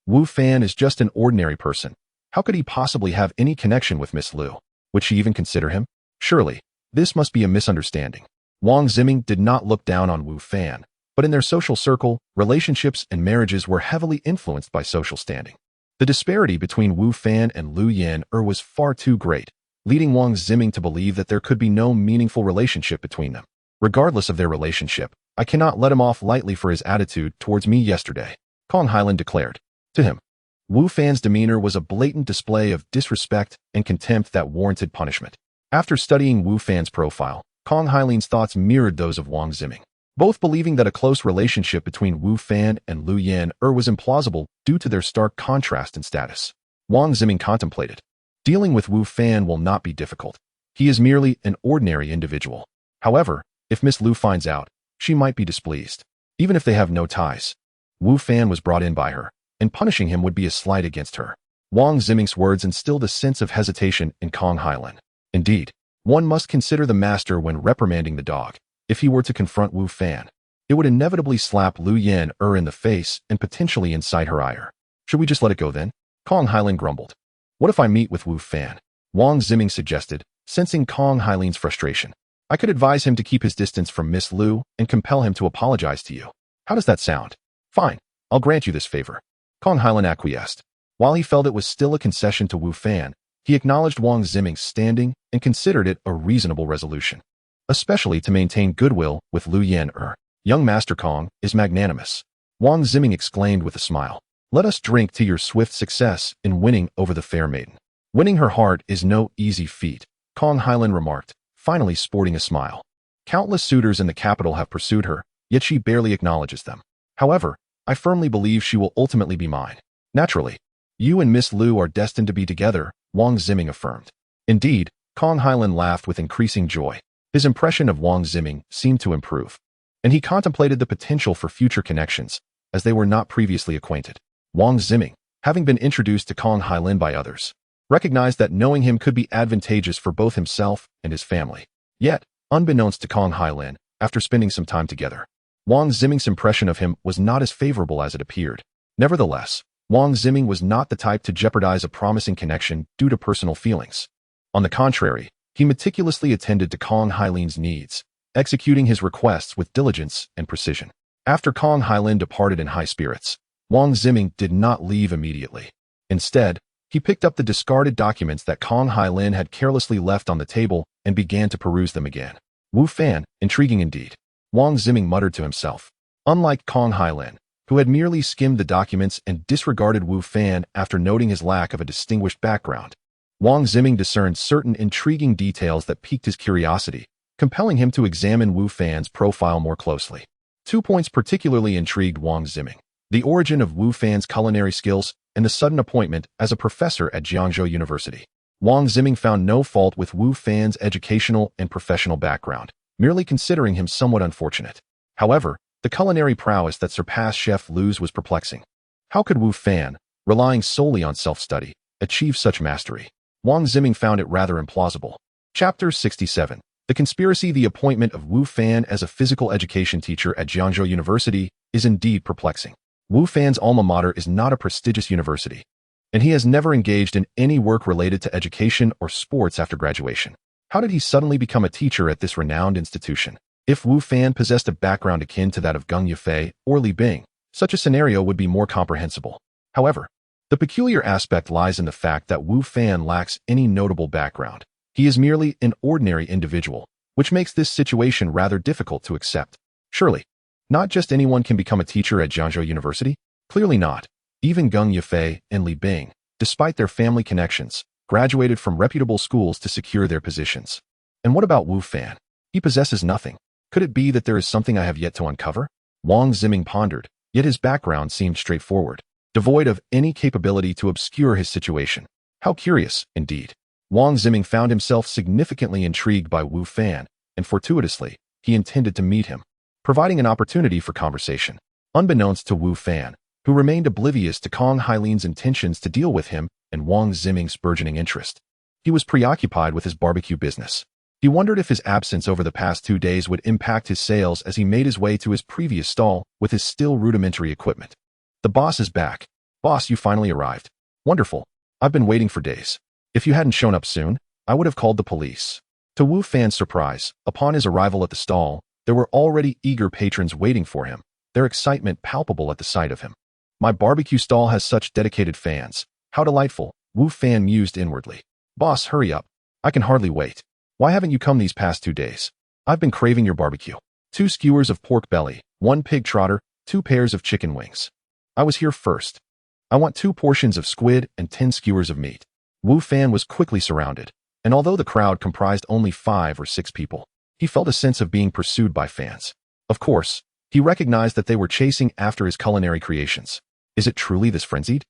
Wu Fan is just an ordinary person. How could he possibly have any connection with Miss Lu? Would she even consider him? Surely, this must be a misunderstanding. Wang Ziming did not look down on Wu Fan, but in their social circle, relationships and marriages were heavily influenced by social standing. The disparity between Wu Fan and Liu Yan-er was far too great, leading Wang Ziming to believe that there could be no meaningful relationship between them. Regardless of their relationship, I cannot let him off lightly for his attitude towards me yesterday, Kong Hailan declared. To him, Wu Fan's demeanor was a blatant display of disrespect and contempt that warranted punishment. After studying Wu Fan's profile, Kong Hailan's thoughts mirrored those of Wang Ziming, both believing that a close relationship between Wu Fan and Liu Yan-er was implausible due to their stark contrast in status. Wang Ziming contemplated. Dealing with Wu Fan will not be difficult. He is merely an ordinary individual. However, if Miss Lu finds out, she might be displeased, even if they have no ties. Wu Fan was brought in by her, and punishing him would be a slight against her. Wang Ziming's words instilled a sense of hesitation in Kong Hailan. Indeed, one must consider the master when reprimanding the dog. If he were to confront Wu Fan, it would inevitably slap Liu Yan-er in the face and potentially incite her ire. Should we just let it go then? Kong Hailan grumbled. What if I meet with Wu Fan? Wang Ziming suggested, sensing Kong Hailan's frustration. I could advise him to keep his distance from Miss Lu and compel him to apologize to you. How does that sound? Fine, I'll grant you this favor. Kong Hailan acquiesced. While he felt it was still a concession to Wu Fan, he acknowledged Wang Ziming's standing and considered it a reasonable resolution, especially to maintain goodwill with Liu Yan-er. Young Master Kong is magnanimous. Wang Ziming exclaimed with a smile. Let us drink to your swift success in winning over the fair maiden. Winning her heart is no easy feat, Kong Hailan remarked, finally sporting a smile. Countless suitors in the capital have pursued her, yet she barely acknowledges them. However, I firmly believe she will ultimately be mine. Naturally, you and Miss Lu are destined to be together, Wang Ziming affirmed. Indeed, Kong Hailan laughed with increasing joy. His impression of Wang Ziming seemed to improve, and he contemplated the potential for future connections, as they were not previously acquainted. Wang Ziming, having been introduced to Kong Hailan by others, recognized that knowing him could be advantageous for both himself and his family. Yet, unbeknownst to Kong Hailan, after spending some time together, Wang Ziming's impression of him was not as favorable as it appeared. Nevertheless, Wang Ziming was not the type to jeopardize a promising connection due to personal feelings. On the contrary, he meticulously attended to Kong Hailan's needs, executing his requests with diligence and precision. After Kong Hailan departed in high spirits, Wang Ziming did not leave immediately. Instead, he picked up the discarded documents that Kong Hailan had carelessly left on the table and began to peruse them again. Wu Fan, intriguing indeed, Wang Ziming muttered to himself. Unlike Kong Hailan, who had merely skimmed the documents and disregarded Wu Fan after noting his lack of a distinguished background, Wang Ziming discerned certain intriguing details that piqued his curiosity, compelling him to examine Wu Fan's profile more closely. 2 points particularly intrigued Wang Ziming: the origin of Wu Fan's culinary skills and the sudden appointment as a professor at Jiangzhou University. Wang Ziming found no fault with Wu Fan's educational and professional background, merely considering him somewhat unfortunate. However, the culinary prowess that surpassed Chef Lu's was perplexing. How could Wu Fan, relying solely on self-study, achieve such mastery? Wang Ziming found it rather implausible. Chapter 67. The conspiracy. The appointment of Wu Fan as a physical education teacher at Jiangzhou University is indeed perplexing. Wu Fan's alma mater is not a prestigious university, and he has never engaged in any work related to education or sports after graduation. How did he suddenly become a teacher at this renowned institution? If Wu Fan possessed a background akin to that of Geng Yufei or Li Bing, such a scenario would be more comprehensible. However, the peculiar aspect lies in the fact that Wu Fan lacks any notable background. He is merely an ordinary individual, which makes this situation rather difficult to accept. Surely, not just anyone can become a teacher at Jiangzhou University? Clearly not. Even Geng Yufei and Li Bing, despite their family connections, graduated from reputable schools to secure their positions. And what about Wu Fan? He possesses nothing. Could it be that there is something I have yet to uncover? Wang Ziming pondered, yet his background seemed straightforward, devoid of any capability to obscure his situation. How curious, indeed. Wang Ziming found himself significantly intrigued by Wu Fan, and fortuitously, he intended to meet him, providing an opportunity for conversation. Unbeknownst to Wu Fan, who remained oblivious to Kong Hailan's intentions to deal with him and Wang Ziming's burgeoning interest, he was preoccupied with his barbecue business. He wondered if his absence over the past 2 days would impact his sales as he made his way to his previous stall with his still rudimentary equipment. The boss is back. Boss, you finally arrived. Wonderful. I've been waiting for days. If you hadn't shown up soon, I would have called the police. To Wu Fan's surprise, upon his arrival at the stall, there were already eager patrons waiting for him, their excitement palpable at the sight of him. My barbecue stall has such dedicated fans. How delightful, Wu Fan mused inwardly. Boss, hurry up. I can hardly wait. Why haven't you come these past 2 days? I've been craving your barbecue. 2 skewers of pork belly, 1 pig trotter, 2 pairs of chicken wings. I was here first. I want 2 portions of squid and 10 skewers of meat. Wu Fan was quickly surrounded, and although the crowd comprised only 5 or 6 people, he felt a sense of being pursued by fans. Of course, he recognized that they were chasing after his culinary creations. Is it truly this frenzied?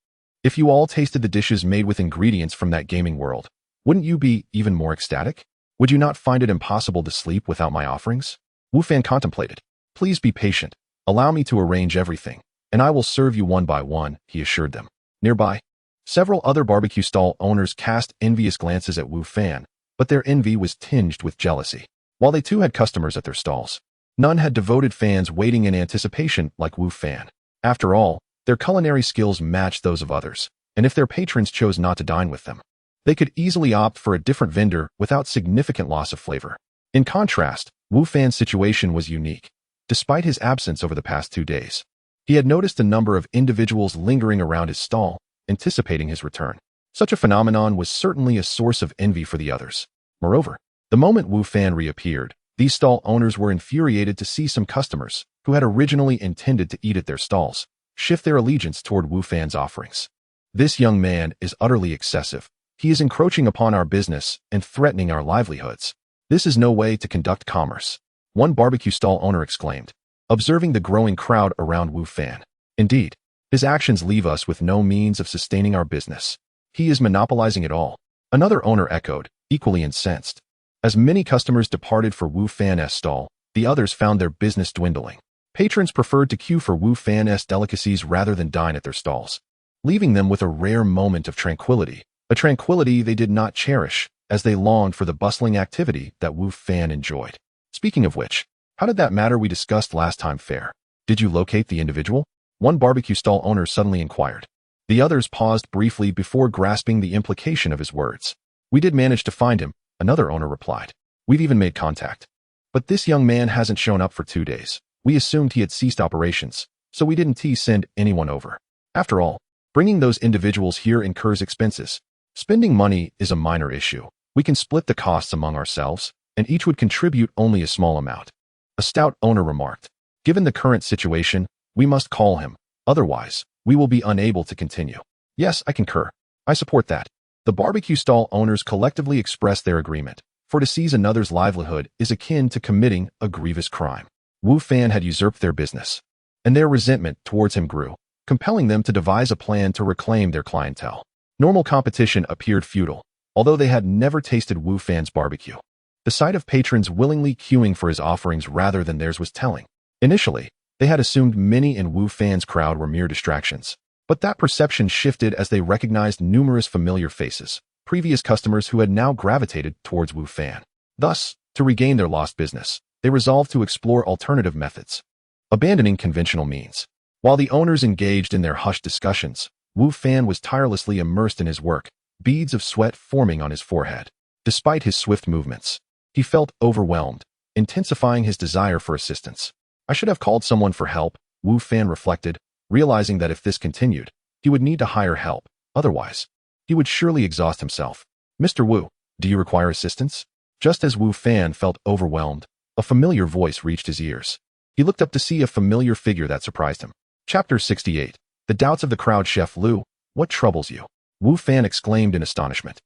If you all tasted the dishes made with ingredients from that gaming world, wouldn't you be even more ecstatic? Would you not find it impossible to sleep without my offerings? Wu Fan contemplated. Please be patient. Allow me to arrange everything, and I will serve you one by one, he assured them. Nearby, several other barbecue stall owners cast envious glances at Wu Fan, but their envy was tinged with jealousy. While they too had customers at their stalls, none had devoted fans waiting in anticipation like Wu Fan. After all, their culinary skills matched those of others, and if their patrons chose not to dine with them, they could easily opt for a different vendor without significant loss of flavor. In contrast, Wu Fan's situation was unique. Despite his absence over the past 2 days, he had noticed a number of individuals lingering around his stall, anticipating his return. Such a phenomenon was certainly a source of envy for the others. Moreover, the moment Wu Fan reappeared, these stall owners were infuriated to see some customers, who had originally intended to eat at their stalls, shift their allegiance toward Wu Fan's offerings. This young man is utterly excessive. He is encroaching upon our business and threatening our livelihoods. This is no way to conduct commerce, one barbecue stall owner exclaimed, observing the growing crowd around Wu Fan. Indeed, his actions leave us with no means of sustaining our business. He is monopolizing it all. Another owner echoed, equally incensed. As many customers departed for Wu Fan's stall, the others found their business dwindling. Patrons preferred to queue for Wu Fan's delicacies rather than dine at their stalls, leaving them with a rare moment of tranquility, a tranquility they did not cherish, as they longed for the bustling activity that Wu Fan enjoyed. Speaking of which, how did that matter we discussed last time fare? Did you locate the individual? One barbecue stall owner suddenly inquired. The others paused briefly before grasping the implication of his words. We did manage to find him, another owner replied. We've even made contact. But this young man hasn't shown up for 2 days. We assumed he had ceased operations, so we didn't send anyone over. After all, bringing those individuals here incurs expenses. Spending money is a minor issue. We can split the costs among ourselves, and each would contribute only a small amount. A stout owner remarked. Given the current situation, we must call him. Otherwise, we will be unable to continue. Yes, I concur. I support that. The barbecue stall owners collectively expressed their agreement, for to seize another's livelihood is akin to committing a grievous crime. Wu Fan had usurped their business, and their resentment towards him grew, compelling them to devise a plan to reclaim their clientele. Normal competition appeared futile, although they had never tasted Wu Fan's barbecue. The sight of patrons willingly queuing for his offerings rather than theirs was telling. Initially, they had assumed many in Wu Fan's crowd were mere distractions, but that perception shifted as they recognized numerous familiar faces, previous customers who had now gravitated towards Wu Fan. Thus, to regain their lost business, they resolved to explore alternative methods, abandoning conventional means. While the owners engaged in their hushed discussions, Wu Fan was tirelessly immersed in his work, beads of sweat forming on his forehead. Despite his swift movements, he felt overwhelmed, intensifying his desire for assistance. I should have called someone for help, Wu Fan reflected, realizing that if this continued, he would need to hire help. Otherwise, he would surely exhaust himself. Mr. Wu, do you require assistance? Just as Wu Fan felt overwhelmed, a familiar voice reached his ears. He looked up to see a familiar figure that surprised him. Chapter 68. The Doubts of the Crowd. Chef Lu, what troubles you? Wu Fan exclaimed in astonishment.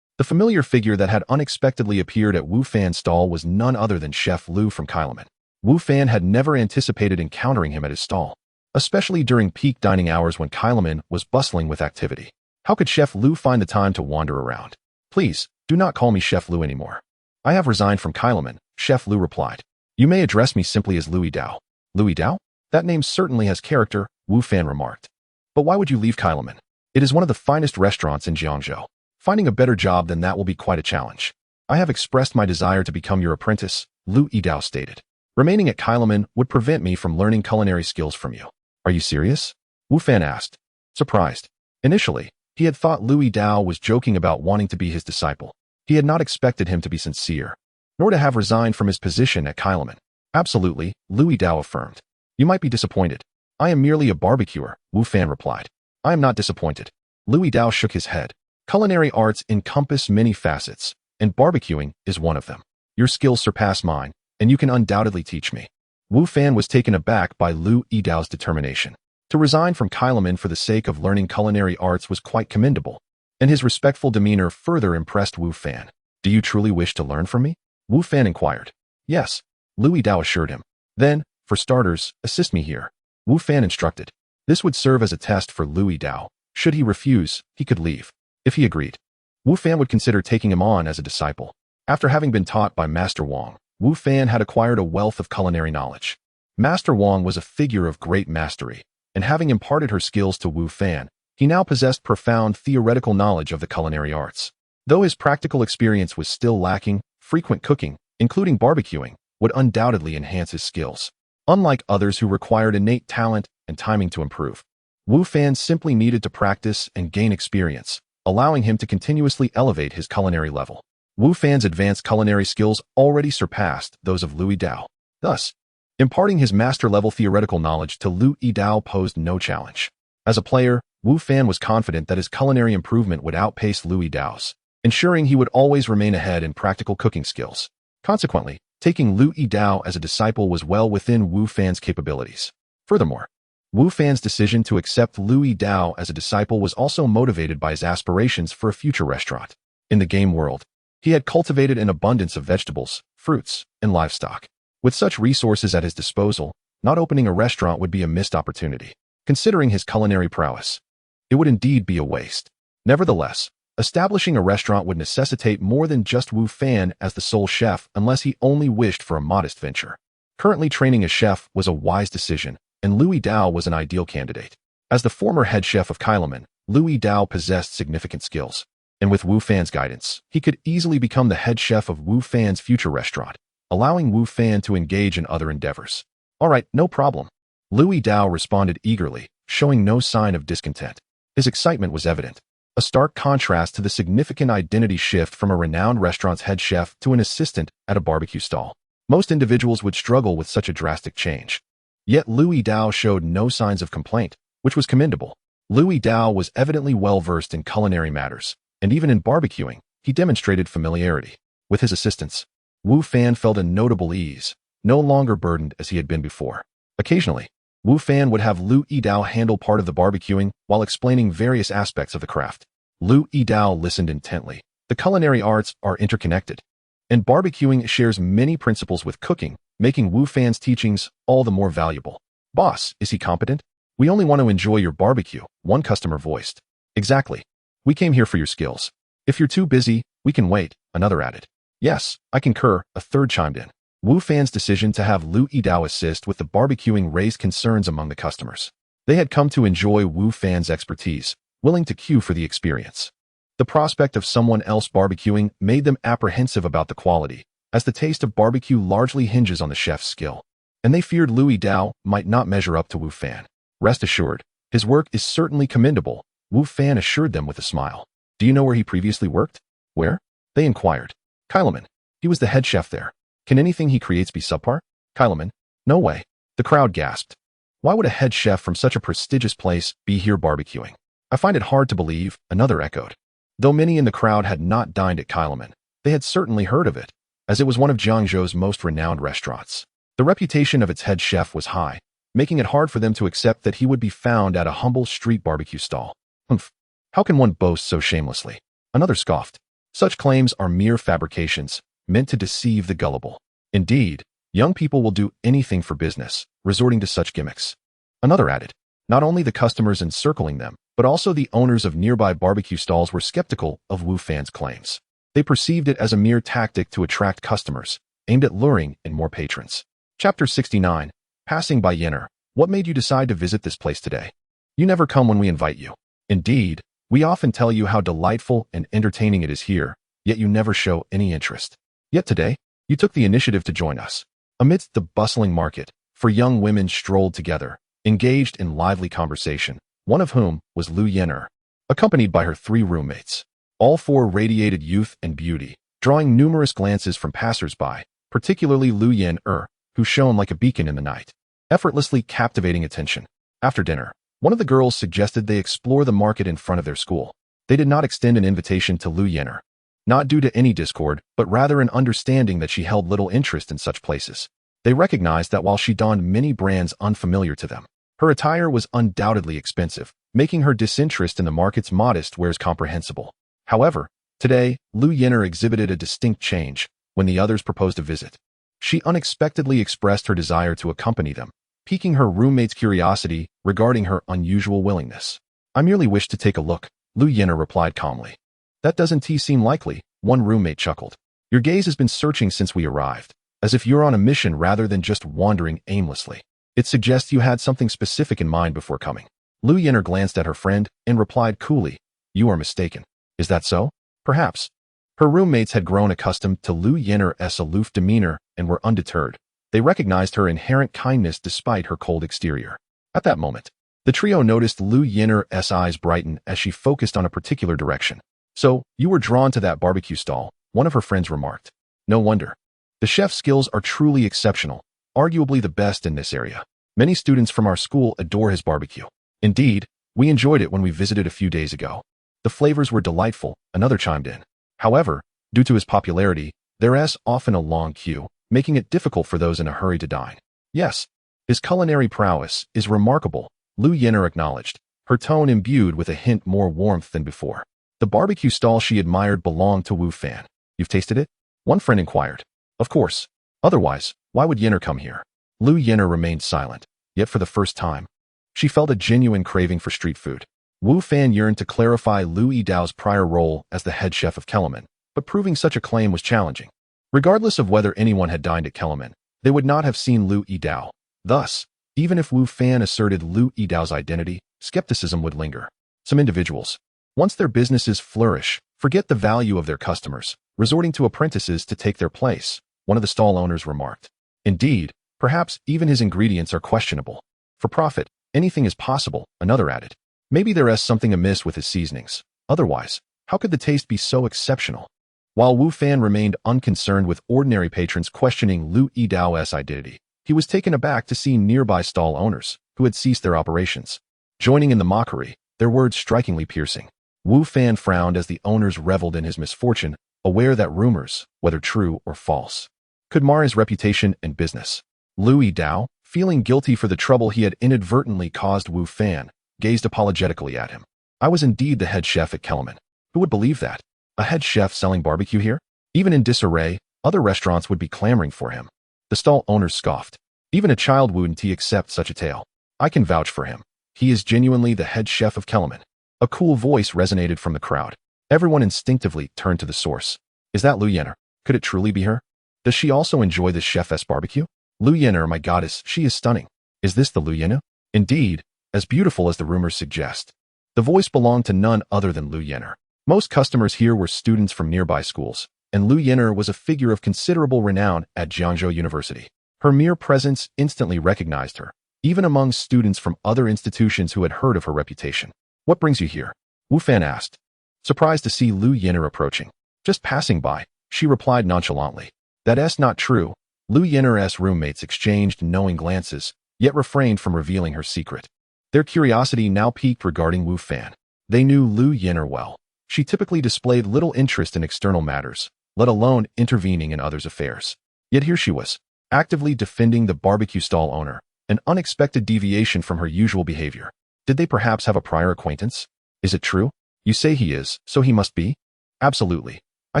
The familiar figure that had unexpectedly appeared at Wu Fan's stall was none other than Chef Lu from Kailaman. Wu Fan had never anticipated encountering him at his stall, especially during peak dining hours when Kailaman was bustling with activity. How could Chef Lu find the time to wander around? Please, do not call me Chef Lu anymore. I have resigned from Kailaman, Chef Lu replied. You may address me simply as Louis Dao. Louis Dao? That name certainly has character, Wu Fan remarked. But why would you leave Kailaman? It is one of the finest restaurants in Jiangzhou. Finding a better job than that will be quite a challenge. I have expressed my desire to become your apprentice, Lu Yidao stated. Remaining at Kailaman would prevent me from learning culinary skills from you. Are you serious? Wu Fan asked, surprised. Initially, he had thought Lu Yidao was joking about wanting to be his disciple. He had not expected him to be sincere, nor to have resigned from his position at Kailaman. Absolutely, Lu Yidao affirmed. You might be disappointed. I am merely a barbecuer, Wu Fan replied. I am not disappointed. Lu Yidao shook his head. Culinary arts encompass many facets, and barbecuing is one of them. Your skills surpass mine, and you can undoubtedly teach me. Wu Fan was taken aback by Lu Yidao's determination. To resign from Kailaman for the sake of learning culinary arts was quite commendable, and his respectful demeanor further impressed Wu Fan. Do you truly wish to learn from me? Wu Fan inquired. Yes, Lu Yidao assured him. Then, for starters, assist me here. Wu Fan instructed. This would serve as a test for Lu Yidao. Should he refuse, he could leave. If he agreed, Wu Fan would consider taking him on as a disciple. After having been taught by Master Wang, Wu Fan had acquired a wealth of culinary knowledge. Master Wang was a figure of great mastery, and having imparted her skills to Wu Fan, he now possessed profound theoretical knowledge of the culinary arts. Though his practical experience was still lacking, frequent cooking, including barbecuing, would undoubtedly enhance his skills. Unlike others who required innate talent and timing to improve, Wu Fan simply needed to practice and gain experience, allowing him to continuously elevate his culinary level. Wu Fan's advanced culinary skills already surpassed those of Lu Yidao. Thus, imparting his master-level theoretical knowledge to Lu Yidao posed no challenge. As a player, Wu Fan was confident that his culinary improvement would outpace Lu Yidao's, ensuring he would always remain ahead in practical cooking skills. Consequently, taking Lu Yidao as a disciple was well within Wu Fan's capabilities. Furthermore, Wu Fan's decision to accept Lu Yidao as a disciple was also motivated by his aspirations for a future restaurant. In the game world, he had cultivated an abundance of vegetables, fruits, and livestock. With such resources at his disposal, not opening a restaurant would be a missed opportunity. Considering his culinary prowess, it would indeed be a waste. Nevertheless, establishing a restaurant would necessitate more than just Wu Fan as the sole chef unless he only wished for a modest venture. Currently training a chef was a wise decision, and Lu Yidao was an ideal candidate. As the former head chef of Kailaman, Lu Yidao possessed significant skills, and with Wu Fan's guidance, he could easily become the head chef of Wu Fan's future restaurant, allowing Wu Fan to engage in other endeavors. All right, no problem. Lu Yidao responded eagerly, showing no sign of discontent. His excitement was evident, a stark contrast to the significant identity shift from a renowned restaurant's head chef to an assistant at a barbecue stall. Most individuals would struggle with such a drastic change. Yet Lu Yidao showed no signs of complaint, which was commendable. Lu Yidao was evidently well-versed in culinary matters, and even in barbecuing, he demonstrated familiarity. With his assistance, Wu Fan felt a notable ease, no longer burdened as he had been before. Occasionally, Wu Fan would have Lu Yidao handle part of the barbecuing while explaining various aspects of the craft. Lu Yidao listened intently. The culinary arts are interconnected, and barbecuing shares many principles with cooking, making Wu Fan's teachings all the more valuable. Boss, is he competent? We only want to enjoy your barbecue, one customer voiced. Exactly. We came here for your skills. If you're too busy, we can wait, another added. Yes, I concur, a third chimed in. Wu Fan's decision to have Lu Yidao assist with the barbecuing raised concerns among the customers. They had come to enjoy Wu Fan's expertise, willing to queue for the experience. The prospect of someone else barbecuing made them apprehensive about the quality, as the taste of barbecue largely hinges on the chef's skill, and they feared Lu Yidao might not measure up to Wu Fan. Rest assured, his work is certainly commendable, Wu Fan assured them with a smile. Do you know where he previously worked? Where? They inquired. Kailaman. He was the head chef there. Can anything he creates be subpar? Kailaman. No way. The crowd gasped. Why would a head chef from such a prestigious place be here barbecuing? I find it hard to believe, another echoed. Though many in the crowd had not dined at Kailaman, they had certainly heard of it, as it was one of Jiangzhou's most renowned restaurants. The reputation of its head chef was high, making it hard for them to accept that he would be found at a humble street barbecue stall. Humph. How can one boast so shamelessly? Another scoffed. Such claims are mere fabrications, meant to deceive the gullible. Indeed, young people will do anything for business, resorting to such gimmicks. Another added. Not only the customers encircling them, but also the owners of nearby barbecue stalls were skeptical of Wu Fan's claims. They perceived it as a mere tactic to attract customers, aimed at luring in more patrons. Chapter 69. Passing by Yenner. What made you decide to visit this place today? You never come when we invite you. Indeed, we often tell you how delightful and entertaining it is here, yet you never show any interest. Yet today, you took the initiative to join us. Amidst the bustling market, four young women strolled together, engaged in lively conversation, one of whom was Lu Yen'er, accompanied by her 3 roommates. All 4 radiated youth and beauty, drawing numerous glances from passers-by, particularly Lu Yen'er, who shone like a beacon in the night, effortlessly captivating attention. After dinner, one of the girls suggested they explore the market in front of their school. They did not extend an invitation to Lu Yen'er, not due to any discord, but rather an understanding that she held little interest in such places. They recognized that while she donned many brands unfamiliar to them, her attire was undoubtedly expensive, making her disinterest in the market's modest wares comprehensible. However, today, Lu Yen'er exhibited a distinct change when the others proposed a visit. She unexpectedly expressed her desire to accompany them, piquing her roommate's curiosity regarding her unusual willingness. "I merely wish to take a look," Lu Yen'er replied calmly. "That doesn't seem likely," one roommate chuckled. "Your gaze has been searching since we arrived, as if you're on a mission rather than just wandering aimlessly. It suggests you had something specific in mind before coming." Lu Yen'er glanced at her friend and replied coolly, "You are mistaken." "Is that so?" "Perhaps." Her roommates had grown accustomed to Lu Yen'er's aloof demeanor and were undeterred. They recognized her inherent kindness despite her cold exterior. At that moment, the trio noticed Lu Yen'er's eyes brighten as she focused on a particular direction. "So, you were drawn to that barbecue stall," one of her friends remarked. "No wonder. The chef's skills are truly exceptional, arguably the best in this area. Many students from our school adore his barbecue. Indeed, we enjoyed it when we visited a few days ago. The flavors were delightful," another chimed in. However, due to his popularity, there's often a long queue, making it difficult for those in a hurry to dine. "Yes, his culinary prowess is remarkable," Lu Yen'er acknowledged, her tone imbued with a hint more warmth than before. The barbecue stall she admired belonged to Wu Fan. "You've tasted it?" one friend inquired. "Of course. Otherwise, why would Yen'er come here?" Lu Yen'er remained silent, yet for the first time, she felt a genuine craving for street food. Wu Fan yearned to clarify Lu Yidao's prior role as the head chef of Kellerman, but proving such a claim was challenging. Regardless of whether anyone had dined at Kellerman, they would not have seen Lu Yidao. Thus, even if Wu Fan asserted Lu Yidao's identity, skepticism would linger. Some individuals, once their businesses flourish, forget the value of their customers, resorting to apprentices to take their place, one of the stall owners remarked. Indeed, perhaps even his ingredients are questionable. For profit, anything is possible, another added. Maybe there's something amiss with his seasonings. Otherwise, how could the taste be so exceptional? While Wu Fan remained unconcerned with ordinary patrons questioning Lu Yidao's identity, he was taken aback to see nearby stall owners, who had ceased their operations, joining in the mockery, their words strikingly piercing. Wu Fan frowned as the owners reveled in his misfortune, aware that rumors, whether true or false, could mar his reputation and business. Lu Yidao, feeling guilty for the trouble he had inadvertently caused Wu Fan, gazed apologetically at him. "I was indeed the head chef at Kellerman. Who would believe that? A head chef selling barbecue here? Even in disarray, other restaurants would be clamoring for him." The stall owners scoffed. "Even a child wouldn't accept such a tale. I can vouch for him. He is genuinely the head chef of Kellerman." A cool voice resonated from the crowd. Everyone instinctively turned to the source. "Is that Lu Yen'er? Could it truly be her? Does she also enjoy this chef's barbecue? Lu Yen'er, my goddess, she is stunning. Is this the Lu Yen'er? Indeed, as beautiful as the rumors suggest." The voice belonged to none other than Lu Yen'er. Most customers here were students from nearby schools, and Lu Yen'er was a figure of considerable renown at Jiangzhou University. Her mere presence instantly recognized her, even among students from other institutions who had heard of her reputation. "What brings you here?" Wu Fan asked, surprised to see Lu Yen'er approaching. "Just passing by," she replied nonchalantly. "That's not true." Lu Yen'er's roommates exchanged knowing glances, yet refrained from revealing her secret. Their curiosity now piqued regarding Wu Fan. They knew Lu Yen'er well. She typically displayed little interest in external matters, let alone intervening in others' affairs. Yet here she was, actively defending the barbecue stall owner, an unexpected deviation from her usual behavior. Did they perhaps have a prior acquaintance? "Is it true? You say he is, so he must be?" "Absolutely. I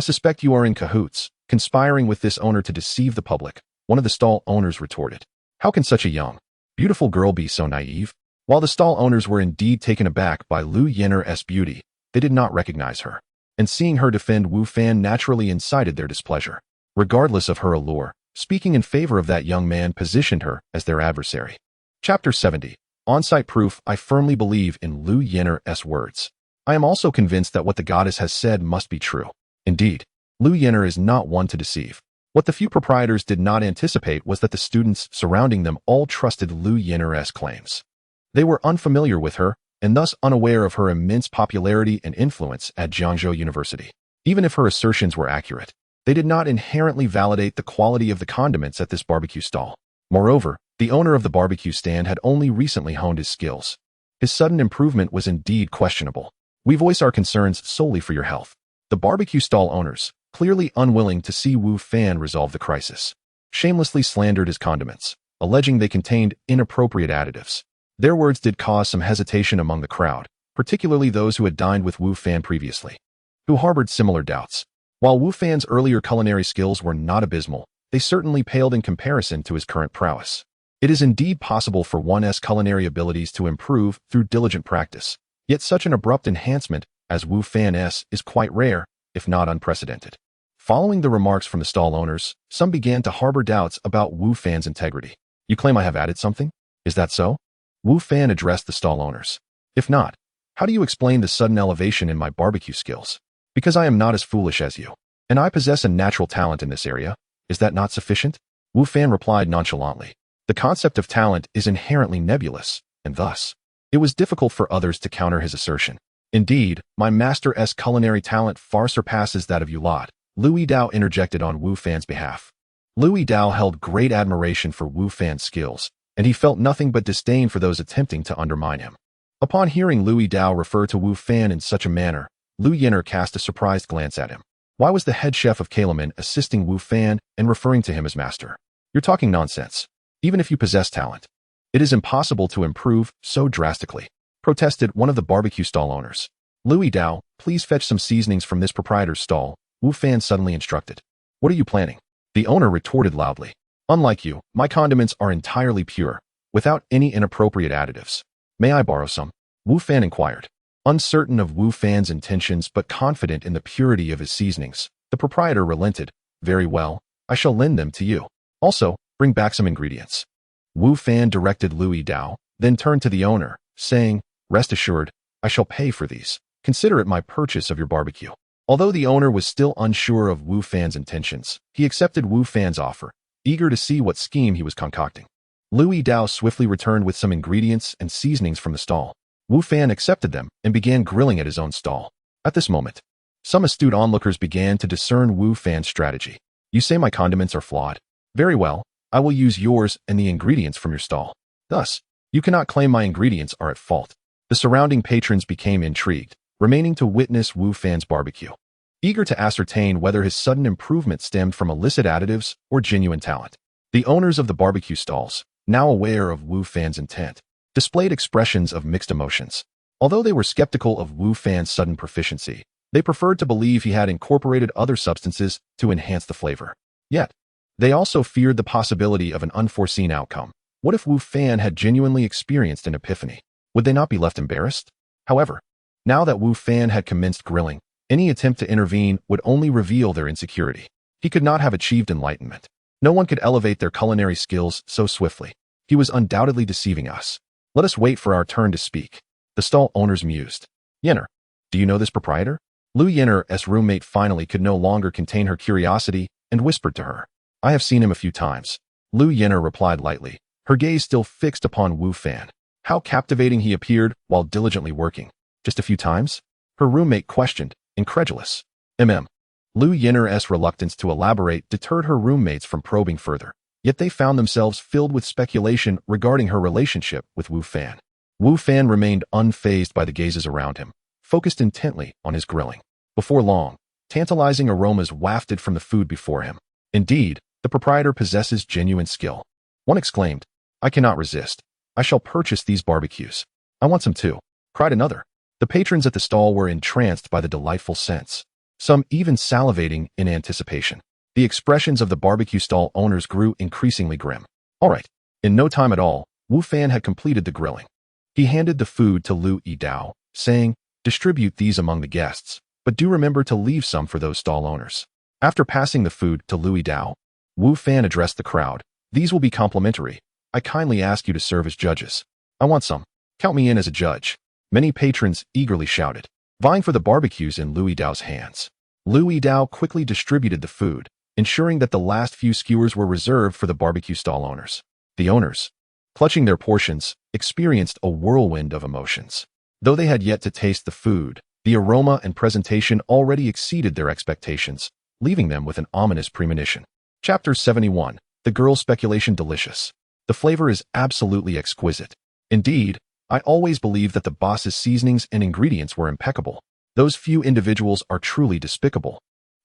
suspect you are in cahoots, conspiring with this owner to deceive the public," one of the stall owners retorted. "How can such a young, beautiful girl be so naive?" While the stall owners were indeed taken aback by Lu Yen'er's beauty, they did not recognize her, and seeing her defend Wu Fan naturally incited their displeasure. Regardless of her allure, speaking in favor of that young man positioned her as their adversary. Chapter 70. On-site proof. I firmly believe in Lu Yen'er's words. I am also convinced that what the goddess has said must be true. Indeed, Lu Yin'er is not one to deceive. What the few proprietors did not anticipate was that the students surrounding them all trusted Lu Yin'er's claims. They were unfamiliar with her, and thus unaware of her immense popularity and influence at Jiangzhou University. Even if her assertions were accurate, they did not inherently validate the quality of the condiments at this barbecue stall. Moreover, the owner of the barbecue stand had only recently honed his skills. His sudden improvement was indeed questionable. We voice our concerns solely for your health. The barbecue stall owners, clearly unwilling to see Wu Fan resolve the crisis, shamelessly slandered his condiments, alleging they contained inappropriate additives. Their words did cause some hesitation among the crowd, particularly those who had dined with Wu Fan previously, who harbored similar doubts. While Wu Fan's earlier culinary skills were not abysmal, they certainly paled in comparison to his current prowess. It is indeed possible for one's culinary abilities to improve through diligent practice, yet such an abrupt enhancement as Wu Fan's is quite rare, if not unprecedented. Following the remarks from the stall owners, some began to harbor doubts about Wu Fan's integrity. You claim I have added something? Is that so? Wu Fan addressed the stall owners. If not, how do you explain the sudden elevation in my barbecue skills? Because I am not as foolish as you, and I possess a natural talent in this area. Is that not sufficient? Wu Fan replied nonchalantly. The concept of talent is inherently nebulous, and thus, it was difficult for others to counter his assertion. Indeed, my master's culinary talent far surpasses that of you lot, Lu Yidao interjected on Wu Fan's behalf. Lu Yidao held great admiration for Wu Fan's skills, and he felt nothing but disdain for those attempting to undermine him. Upon hearing Lu Yidao refer to Wu Fan in such a manner, Lu Yin'er cast a surprised glance at him. Why was the head chef of Kalaman assisting Wu Fan and referring to him as master? You're talking nonsense. Even if you possess talent, it is impossible to improve so drastically, protested one of the barbecue stall owners. Lu Yidao, please fetch some seasonings from this proprietor's stall, Wu Fan suddenly instructed. What are you planning? The owner retorted loudly. Unlike you, my condiments are entirely pure, without any inappropriate additives. May I borrow some? Wu Fan inquired. Uncertain of Wu Fan's intentions but confident in the purity of his seasonings, the proprietor relented. Very well, I shall lend them to you. Also, bring back some ingredients. Wu Fan directed Lu Yidao, then turned to the owner, saying, Rest assured, I shall pay for these. Consider it my purchase of your barbecue. Although the owner was still unsure of Wu Fan's intentions, he accepted Wu Fan's offer, eager to see what scheme he was concocting. Lu Yidao swiftly returned with some ingredients and seasonings from the stall. Wu Fan accepted them and began grilling at his own stall. At this moment, some astute onlookers began to discern Wu Fan's strategy. You say my condiments are flawed. Very well, I will use yours and the ingredients from your stall. Thus, you cannot claim my ingredients are at fault. The surrounding patrons became intrigued, remaining to witness Wu Fan's barbecue, eager to ascertain whether his sudden improvement stemmed from illicit additives or genuine talent. The owners of the barbecue stalls, now aware of Wu Fan's intent, displayed expressions of mixed emotions. Although they were skeptical of Wu Fan's sudden proficiency, they preferred to believe he had incorporated other substances to enhance the flavor. Yet, they also feared the possibility of an unforeseen outcome. What if Wu Fan had genuinely experienced an epiphany? Would they not be left embarrassed? However, now that Wu Fan had commenced grilling, any attempt to intervene would only reveal their insecurity. He could not have achieved enlightenment. No one could elevate their culinary skills so swiftly. He was undoubtedly deceiving us. Let us wait for our turn to speak. The stall owners mused. Yin'er, do you know this proprietor? Lu Yin'er's roommate finally could no longer contain her curiosity and whispered to her. I have seen him a few times. Lu Yin'er replied lightly, her gaze still fixed upon Wu Fan. How captivating he appeared while diligently working. Just a few times? Her roommate questioned, incredulous. Lu Yin'er's reluctance to elaborate deterred her roommates from probing further, yet they found themselves filled with speculation regarding her relationship with Wu Fan. Wu Fan remained unfazed by the gazes around him, focused intently on his grilling. Before long, tantalizing aromas wafted from the food before him. Indeed, the proprietor possesses genuine skill. One exclaimed, I cannot resist. I shall purchase these barbecues. I want some too, cried another. The patrons at the stall were entranced by the delightful scents, some even salivating in anticipation. The expressions of the barbecue stall owners grew increasingly grim. All right. In no time at all, Wu Fan had completed the grilling. He handed the food to Lu Yidao, saying, distribute these among the guests, but do remember to leave some for those stall owners. After passing the food to Lu Yidao, Wu Fan addressed the crowd. These will be complimentary. I kindly ask you to serve as judges. I want some. Count me in as a judge. Many patrons eagerly shouted, vying for the barbecues in Lu Yidao's hands. Lu Yidao quickly distributed the food, ensuring that the last few skewers were reserved for the barbecue stall owners. The owners, clutching their portions, experienced a whirlwind of emotions. Though they had yet to taste the food, the aroma and presentation already exceeded their expectations, leaving them with an ominous premonition. Chapter 71. The Girl's Speculation Delicious. The flavor is absolutely exquisite. Indeed, I always believed that the boss's seasonings and ingredients were impeccable. Those few individuals are truly despicable.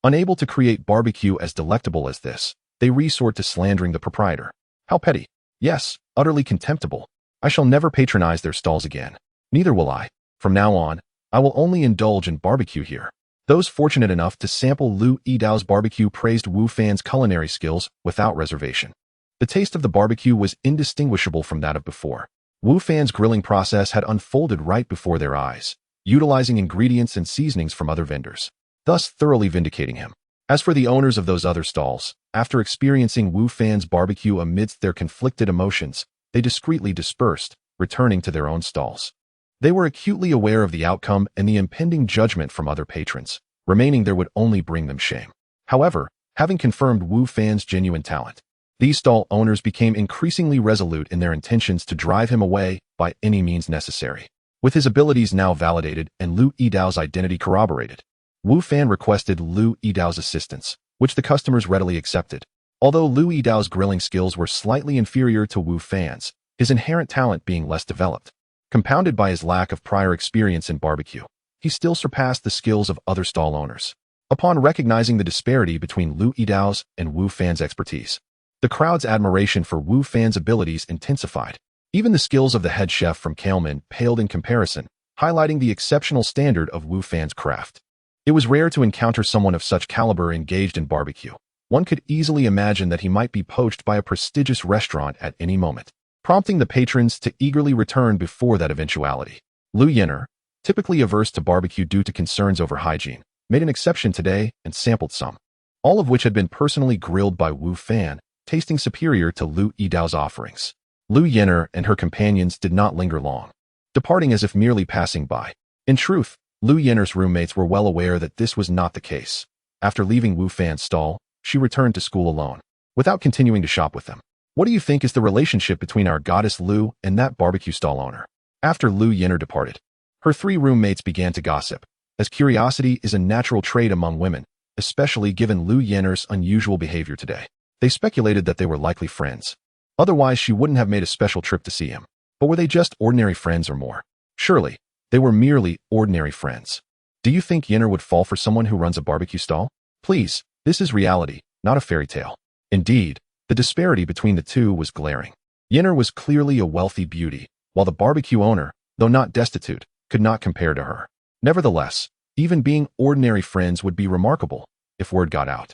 Unable to create barbecue as delectable as this, they resort to slandering the proprietor. How petty. Yes, utterly contemptible. I shall never patronize their stalls again. Neither will I. From now on, I will only indulge in barbecue here. Those fortunate enough to sample Lu Yidao's barbecue praised Wu Fan's culinary skills without reservation. The taste of the barbecue was indistinguishable from that of before. Wu Fan's grilling process had unfolded right before their eyes, utilizing ingredients and seasonings from other vendors, thus thoroughly vindicating him. As for the owners of those other stalls, after experiencing Wu Fan's barbecue amidst their conflicted emotions, they discreetly dispersed, returning to their own stalls. They were acutely aware of the outcome and the impending judgment from other patrons. Remaining there would only bring them shame. However, having confirmed Wu Fan's genuine talent, these stall owners became increasingly resolute in their intentions to drive him away by any means necessary. With his abilities now validated and Lu Yidao's identity corroborated, Wu Fan requested Lu Yidao's assistance, which the customers readily accepted. Although Lu Yidao's grilling skills were slightly inferior to Wu Fan's, his inherent talent being less developed, compounded by his lack of prior experience in barbecue, he still surpassed the skills of other stall owners. Upon recognizing the disparity between Lu Yidao's and Wu Fan's expertise, the crowd's admiration for Wu Fan's abilities intensified. Even the skills of the head chef from Kailman paled in comparison, highlighting the exceptional standard of Wu Fan's craft. It was rare to encounter someone of such caliber engaged in barbecue. One could easily imagine that he might be poached by a prestigious restaurant at any moment, prompting the patrons to eagerly return before that eventuality. Lu Yin'er, typically averse to barbecue due to concerns over hygiene, made an exception today and sampled some, all of which had been personally grilled by Wu Fan, tasting superior to Lu Yidao's offerings. Lu Yin'er and her companions did not linger long, departing as if merely passing by. In truth, Lu Yin'er's roommates were well aware that this was not the case. After leaving Wu Fan's stall, she returned to school alone, without continuing to shop with them. What do you think is the relationship between our goddess Lu and that barbecue stall owner? After Lu Yin'er departed, her three roommates began to gossip, as curiosity is a natural trait among women, especially given Lu Yin'er's unusual behavior today. They speculated that they were likely friends. Otherwise, she wouldn't have made a special trip to see him. But were they just ordinary friends or more? Surely, they were merely ordinary friends. Do you think Yin'er would fall for someone who runs a barbecue stall? Please, this is reality, not a fairy tale. Indeed, the disparity between the two was glaring. Yin'er was clearly a wealthy beauty, while the barbecue owner, though not destitute, could not compare to her. Nevertheless, even being ordinary friends would be remarkable if word got out.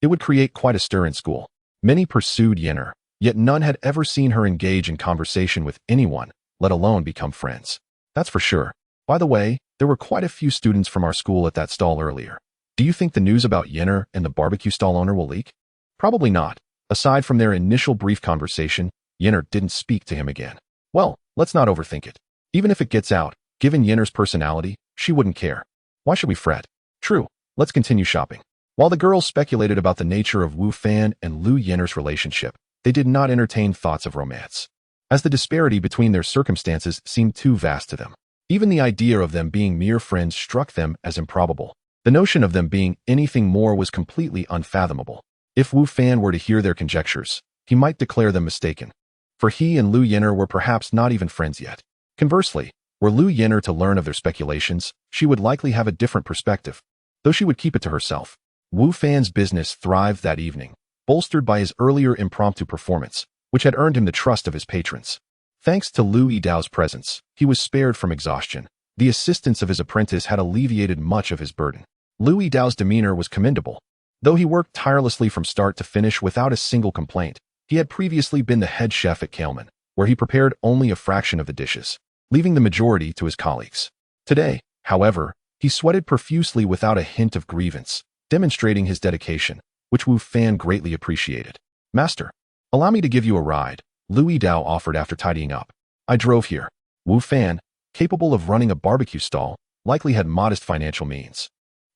It would create quite a stir in school. Many pursued Yin'er, yet none had ever seen her engage in conversation with anyone, let alone become friends. That's for sure. By the way, there were quite a few students from our school at that stall earlier. Do you think the news about Yin'er and the barbecue stall owner will leak? Probably not. Aside from their initial brief conversation, Yin'er didn't speak to him again. Well, let's not overthink it. Even if it gets out, given Yin'er's personality, she wouldn't care. Why should we fret? True, let's continue shopping. While the girls speculated about the nature of Wu Fan and Lu Yin'er's relationship, they did not entertain thoughts of romance, as the disparity between their circumstances seemed too vast to them. Even the idea of them being mere friends struck them as improbable. The notion of them being anything more was completely unfathomable. If Wu Fan were to hear their conjectures, he might declare them mistaken, for he and Lu Yin'er were perhaps not even friends yet. Conversely, were Lu Yin'er to learn of their speculations, she would likely have a different perspective, though she would keep it to herself. Wu Fan's business thrived that evening, bolstered by his earlier impromptu performance, which had earned him the trust of his patrons. Thanks to Lu Yidao's presence, he was spared from exhaustion. The assistance of his apprentice had alleviated much of his burden. Lu Yidao's demeanor was commendable. Though he worked tirelessly from start to finish without a single complaint, he had previously been the head chef at Kailman, where he prepared only a fraction of the dishes, leaving the majority to his colleagues. Today, however, he sweated profusely without a hint of grievance, demonstrating his dedication, which Wu Fan greatly appreciated. Master, allow me to give you a ride, Lu Yidao offered after tidying up. I drove here. Wu Fan, capable of running a barbecue stall, likely had modest financial means.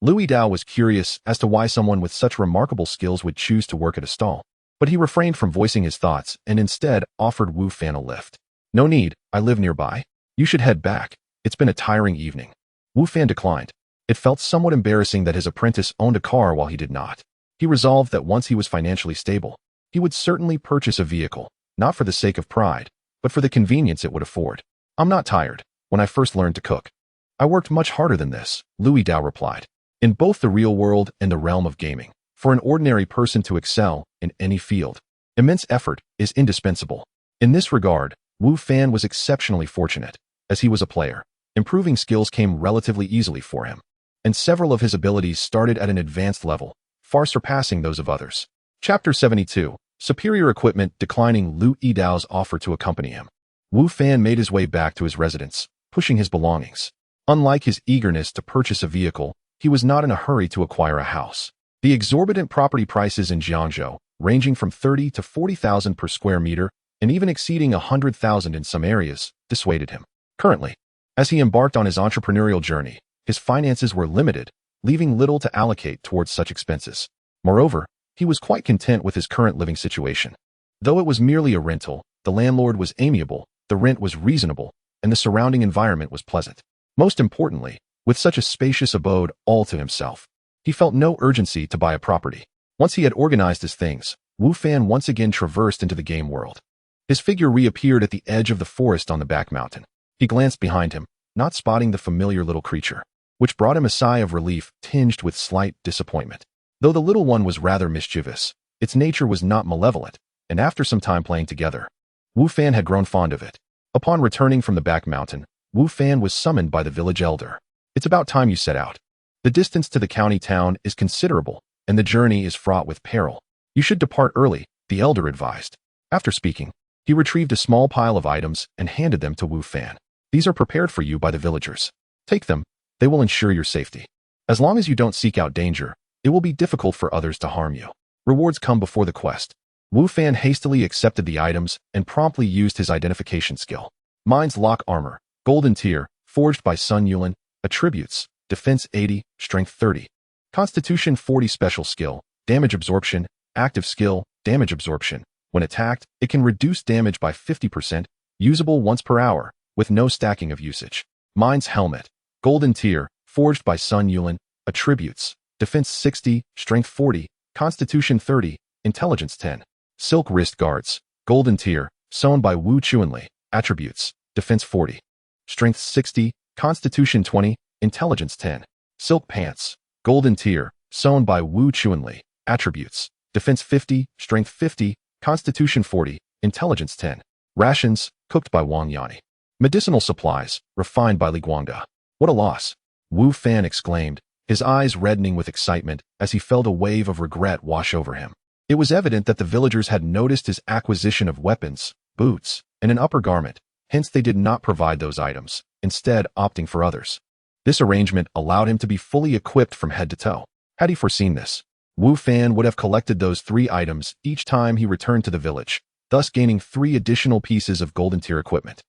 Louis Dao was curious as to why someone with such remarkable skills would choose to work at a stall, but he refrained from voicing his thoughts and instead offered Wu Fan a lift. No need, I live nearby. You should head back. It's been a tiring evening. Wu Fan declined. It felt somewhat embarrassing that his apprentice owned a car while he did not. He resolved that once he was financially stable, he would certainly purchase a vehicle, not for the sake of pride, but for the convenience it would afford. I'm not tired. When I first learned to cook, I worked much harder than this, Louis Dao replied. In both the real world and the realm of gaming, for an ordinary person to excel in any field, immense effort is indispensable. In this regard, Wu Fan was exceptionally fortunate, as he was a player. Improving skills came relatively easily for him, and several of his abilities started at an advanced level, far surpassing those of others. Chapter 72. Superior Equipment. Declining Louis Dao's offer to accompany him, Wu Fan made his way back to his residence, pushing his belongings. Unlike his eagerness to purchase a vehicle, he was not in a hurry to acquire a house. The exorbitant property prices in Jiangzhou, ranging from 30 to 40,000 per square meter, and even exceeding 100,000 in some areas, dissuaded him. Currently, as he embarked on his entrepreneurial journey, his finances were limited, leaving little to allocate towards such expenses. Moreover, he was quite content with his current living situation. Though it was merely a rental, the landlord was amiable, the rent was reasonable, and the surrounding environment was pleasant. Most importantly, with such a spacious abode all to himself, he felt no urgency to buy a property. Once he had organized his things, Wu Fan once again traversed into the game world. His figure reappeared at the edge of the forest on the back mountain. He glanced behind him, not spotting the familiar little creature, which brought him a sigh of relief tinged with slight disappointment. Though the little one was rather mischievous, its nature was not malevolent, and after some time playing together, Wu Fan had grown fond of it. Upon returning from the back mountain, Wu Fan was summoned by the village elder. It's about time you set out. The distance to the county town is considerable, and the journey is fraught with peril. You should depart early, the elder advised. After speaking, he retrieved a small pile of items and handed them to Wu Fan. These are prepared for you by the villagers. Take them, they will ensure your safety. As long as you don't seek out danger, it will be difficult for others to harm you. Rewards come before the quest. Wu Fan hastily accepted the items and promptly used his identification skill. Mind's Lock Armor, Golden Tier, forged by Sun Yulin. Attributes: Defense 80, Strength 30. Constitution 40. Special Skill, Damage Absorption. Active Skill, Damage Absorption. When attacked, it can reduce damage by 50%, usable once per hour, with no stacking of usage. Mind's Helmet, Golden Tier, forged by Sun Yulin. Attributes: Defense 60, Strength 40, Constitution 30, Intelligence 10. Silk Wrist Guards, Golden Tier, sewn by Wu Chuanli. Attributes: Defense 40, Strength 60, Constitution 20, Intelligence 10. Silk Pants, Golden Tier, sewn by Wu Chuanli. Attributes: Defense 50, Strength 50, Constitution 40, Intelligence 10. Rations, cooked by Wang Yani. Medicinal Supplies, refined by Li Guangda. What a loss! Wu Fan exclaimed, his eyes reddening with excitement as he felt a wave of regret wash over him. It was evident that the villagers had noticed his acquisition of weapons, boots, and an upper garment, hence they did not provide those items, instead opting for others. This arrangement allowed him to be fully equipped from head to toe. Had he foreseen this, Wu Fan would have collected those 3 items each time he returned to the village, thus gaining 3 additional pieces of Golden Tier equipment.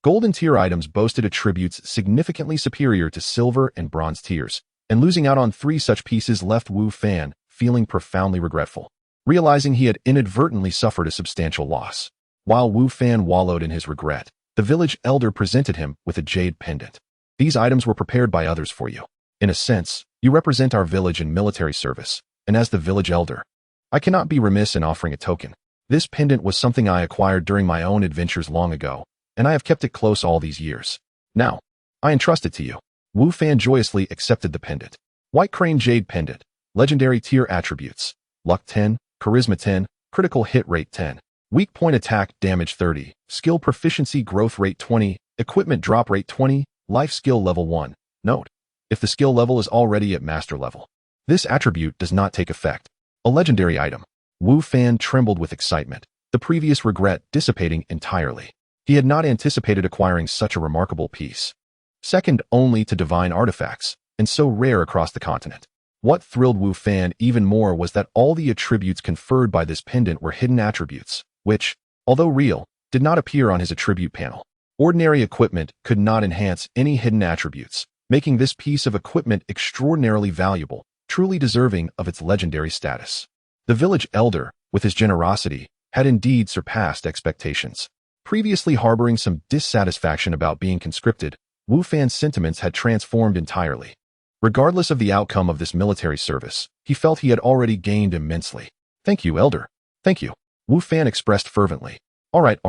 Golden Tier items boasted attributes significantly superior to Silver and Bronze tiers, and losing out on 3 such pieces left Wu Fan feeling profoundly regretful, realizing he had inadvertently suffered a substantial loss. While Wu Fan wallowed in his regret, the village elder presented him with a jade pendant. These items were prepared by others for you. In a sense, you represent our village in military service, and as the village elder, I cannot be remiss in offering a token. This pendant was something I acquired during my own adventures long ago, and I have kept it close all these years. Now, I entrust it to you. Wu Fan joyously accepted the pendant. White Crane Jade Pendant, Legendary Tier Attributes: Luck 10, Charisma 10, Critical Hit Rate 10. Weak Point Attack Damage 30, Skill Proficiency Growth Rate 20, Equipment Drop Rate 20, Life Skill Level 1. Note: if the skill level is already at Master level, this attribute does not take effect. A legendary item. Wu Fan trembled with excitement, the previous regret dissipating entirely. He had not anticipated acquiring such a remarkable piece, second only to divine artifacts, and so rare across the continent. What thrilled Wu Fan even more was that all the attributes conferred by this pendant were hidden attributes, which, although real, did not appear on his attribute panel. Ordinary equipment could not enhance any hidden attributes, making this piece of equipment extraordinarily valuable, truly deserving of its legendary status. The village elder, with his generosity, had indeed surpassed expectations. Previously harboring some dissatisfaction about being conscripted, Wu Fan's sentiments had transformed entirely. Regardless of the outcome of this military service, he felt he had already gained immensely. "Thank you, elder. Thank you," Wu Fan expressed fervently. All right.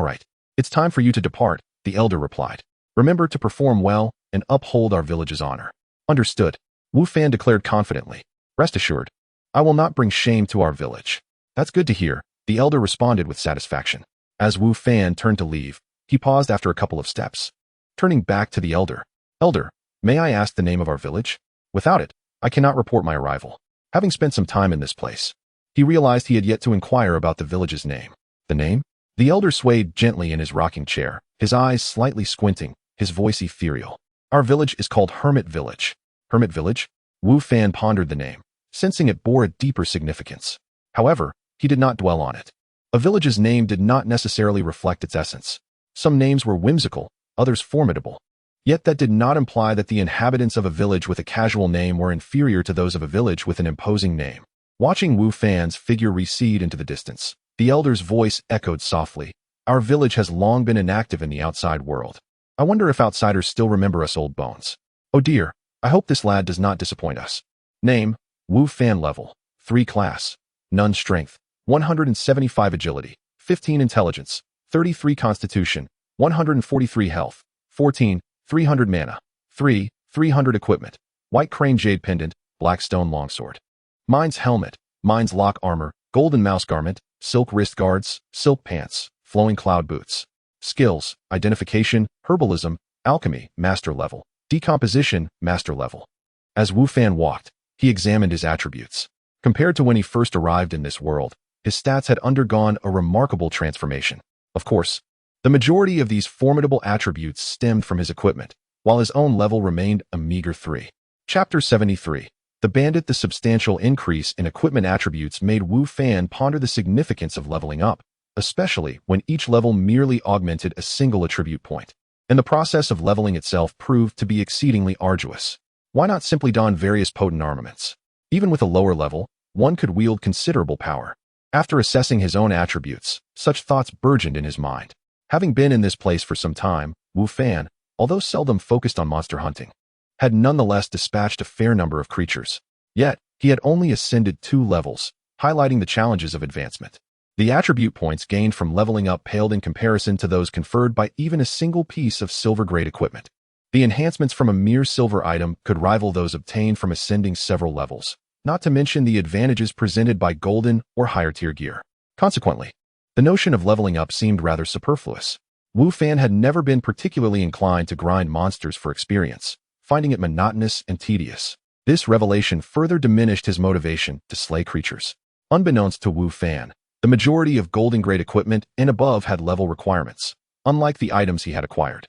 It's time for you to depart," the elder replied. "Remember to perform well and uphold our village's honor." "Understood," Wu Fan declared confidently. "Rest assured, I will not bring shame to our village." "That's good to hear," the elder responded with satisfaction. As Wu Fan turned to leave, he paused after a couple of steps. Turning back to the elder, "Elder, may I ask the name of our village? Without it, I cannot report my arrival. Having spent some time in this place." He realized he had yet to inquire about the village's name. "The name?" The elder swayed gently in his rocking chair, his eyes slightly squinting, his voice ethereal. "Our village is called Hermit Village." "Hermit Village?" Wu Fan pondered the name, sensing it bore a deeper significance. However, he did not dwell on it. A village's name did not necessarily reflect its essence. Some names were whimsical, others formidable. Yet that did not imply that the inhabitants of a village with a casual name were inferior to those of a village with an imposing name. Watching Wu Fan's figure recede into the distance, the elder's voice echoed softly. "Our village has long been inactive in the outside world. I wonder if outsiders still remember us old bones. Oh dear, I hope this lad does not disappoint us." Name: Wu Fan. Level: 3 class. None strength, 175 agility, 15 intelligence, 33 constitution, 143 health, 14, 300 mana, 300 equipment, white crane jade pendant, black stone longsword. Mind's helmet, mind's lock armor, golden mouse garment, silk wrist guards, silk pants, flowing cloud boots. Skills: identification, herbalism, alchemy, master level, decomposition, master level. As Wu Fan walked, he examined his attributes. Compared to when he first arrived in this world, his stats had undergone a remarkable transformation. Of course, the majority of these formidable attributes stemmed from his equipment, while his own level remained a meager 3. Chapter 73. The Bandit. The substantial increase in equipment attributes made Wu Fan ponder the significance of leveling up, especially when each level merely augmented a single attribute point. And the process of leveling itself proved to be exceedingly arduous. Why not simply don various potent armaments? Even with a lower level, one could wield considerable power. After assessing his own attributes, such thoughts burgeoned in his mind. Having been in this place for some time, Wu Fan, although seldom focused on monster hunting, had nonetheless dispatched a fair number of creatures. Yet, he had only ascended 2 levels, highlighting the challenges of advancement. The attribute points gained from leveling up paled in comparison to those conferred by even a single piece of silver-grade equipment. The enhancements from a mere silver item could rival those obtained from ascending several levels, not to mention the advantages presented by golden or higher-tier gear. Consequently, the notion of leveling up seemed rather superfluous. Wu Fan had never been particularly inclined to grind monsters for experience, finding it monotonous and tedious. This revelation further diminished his motivation to slay creatures. Unbeknownst to Wu Fan, the majority of golden-grade equipment and above had level requirements, unlike the items he had acquired,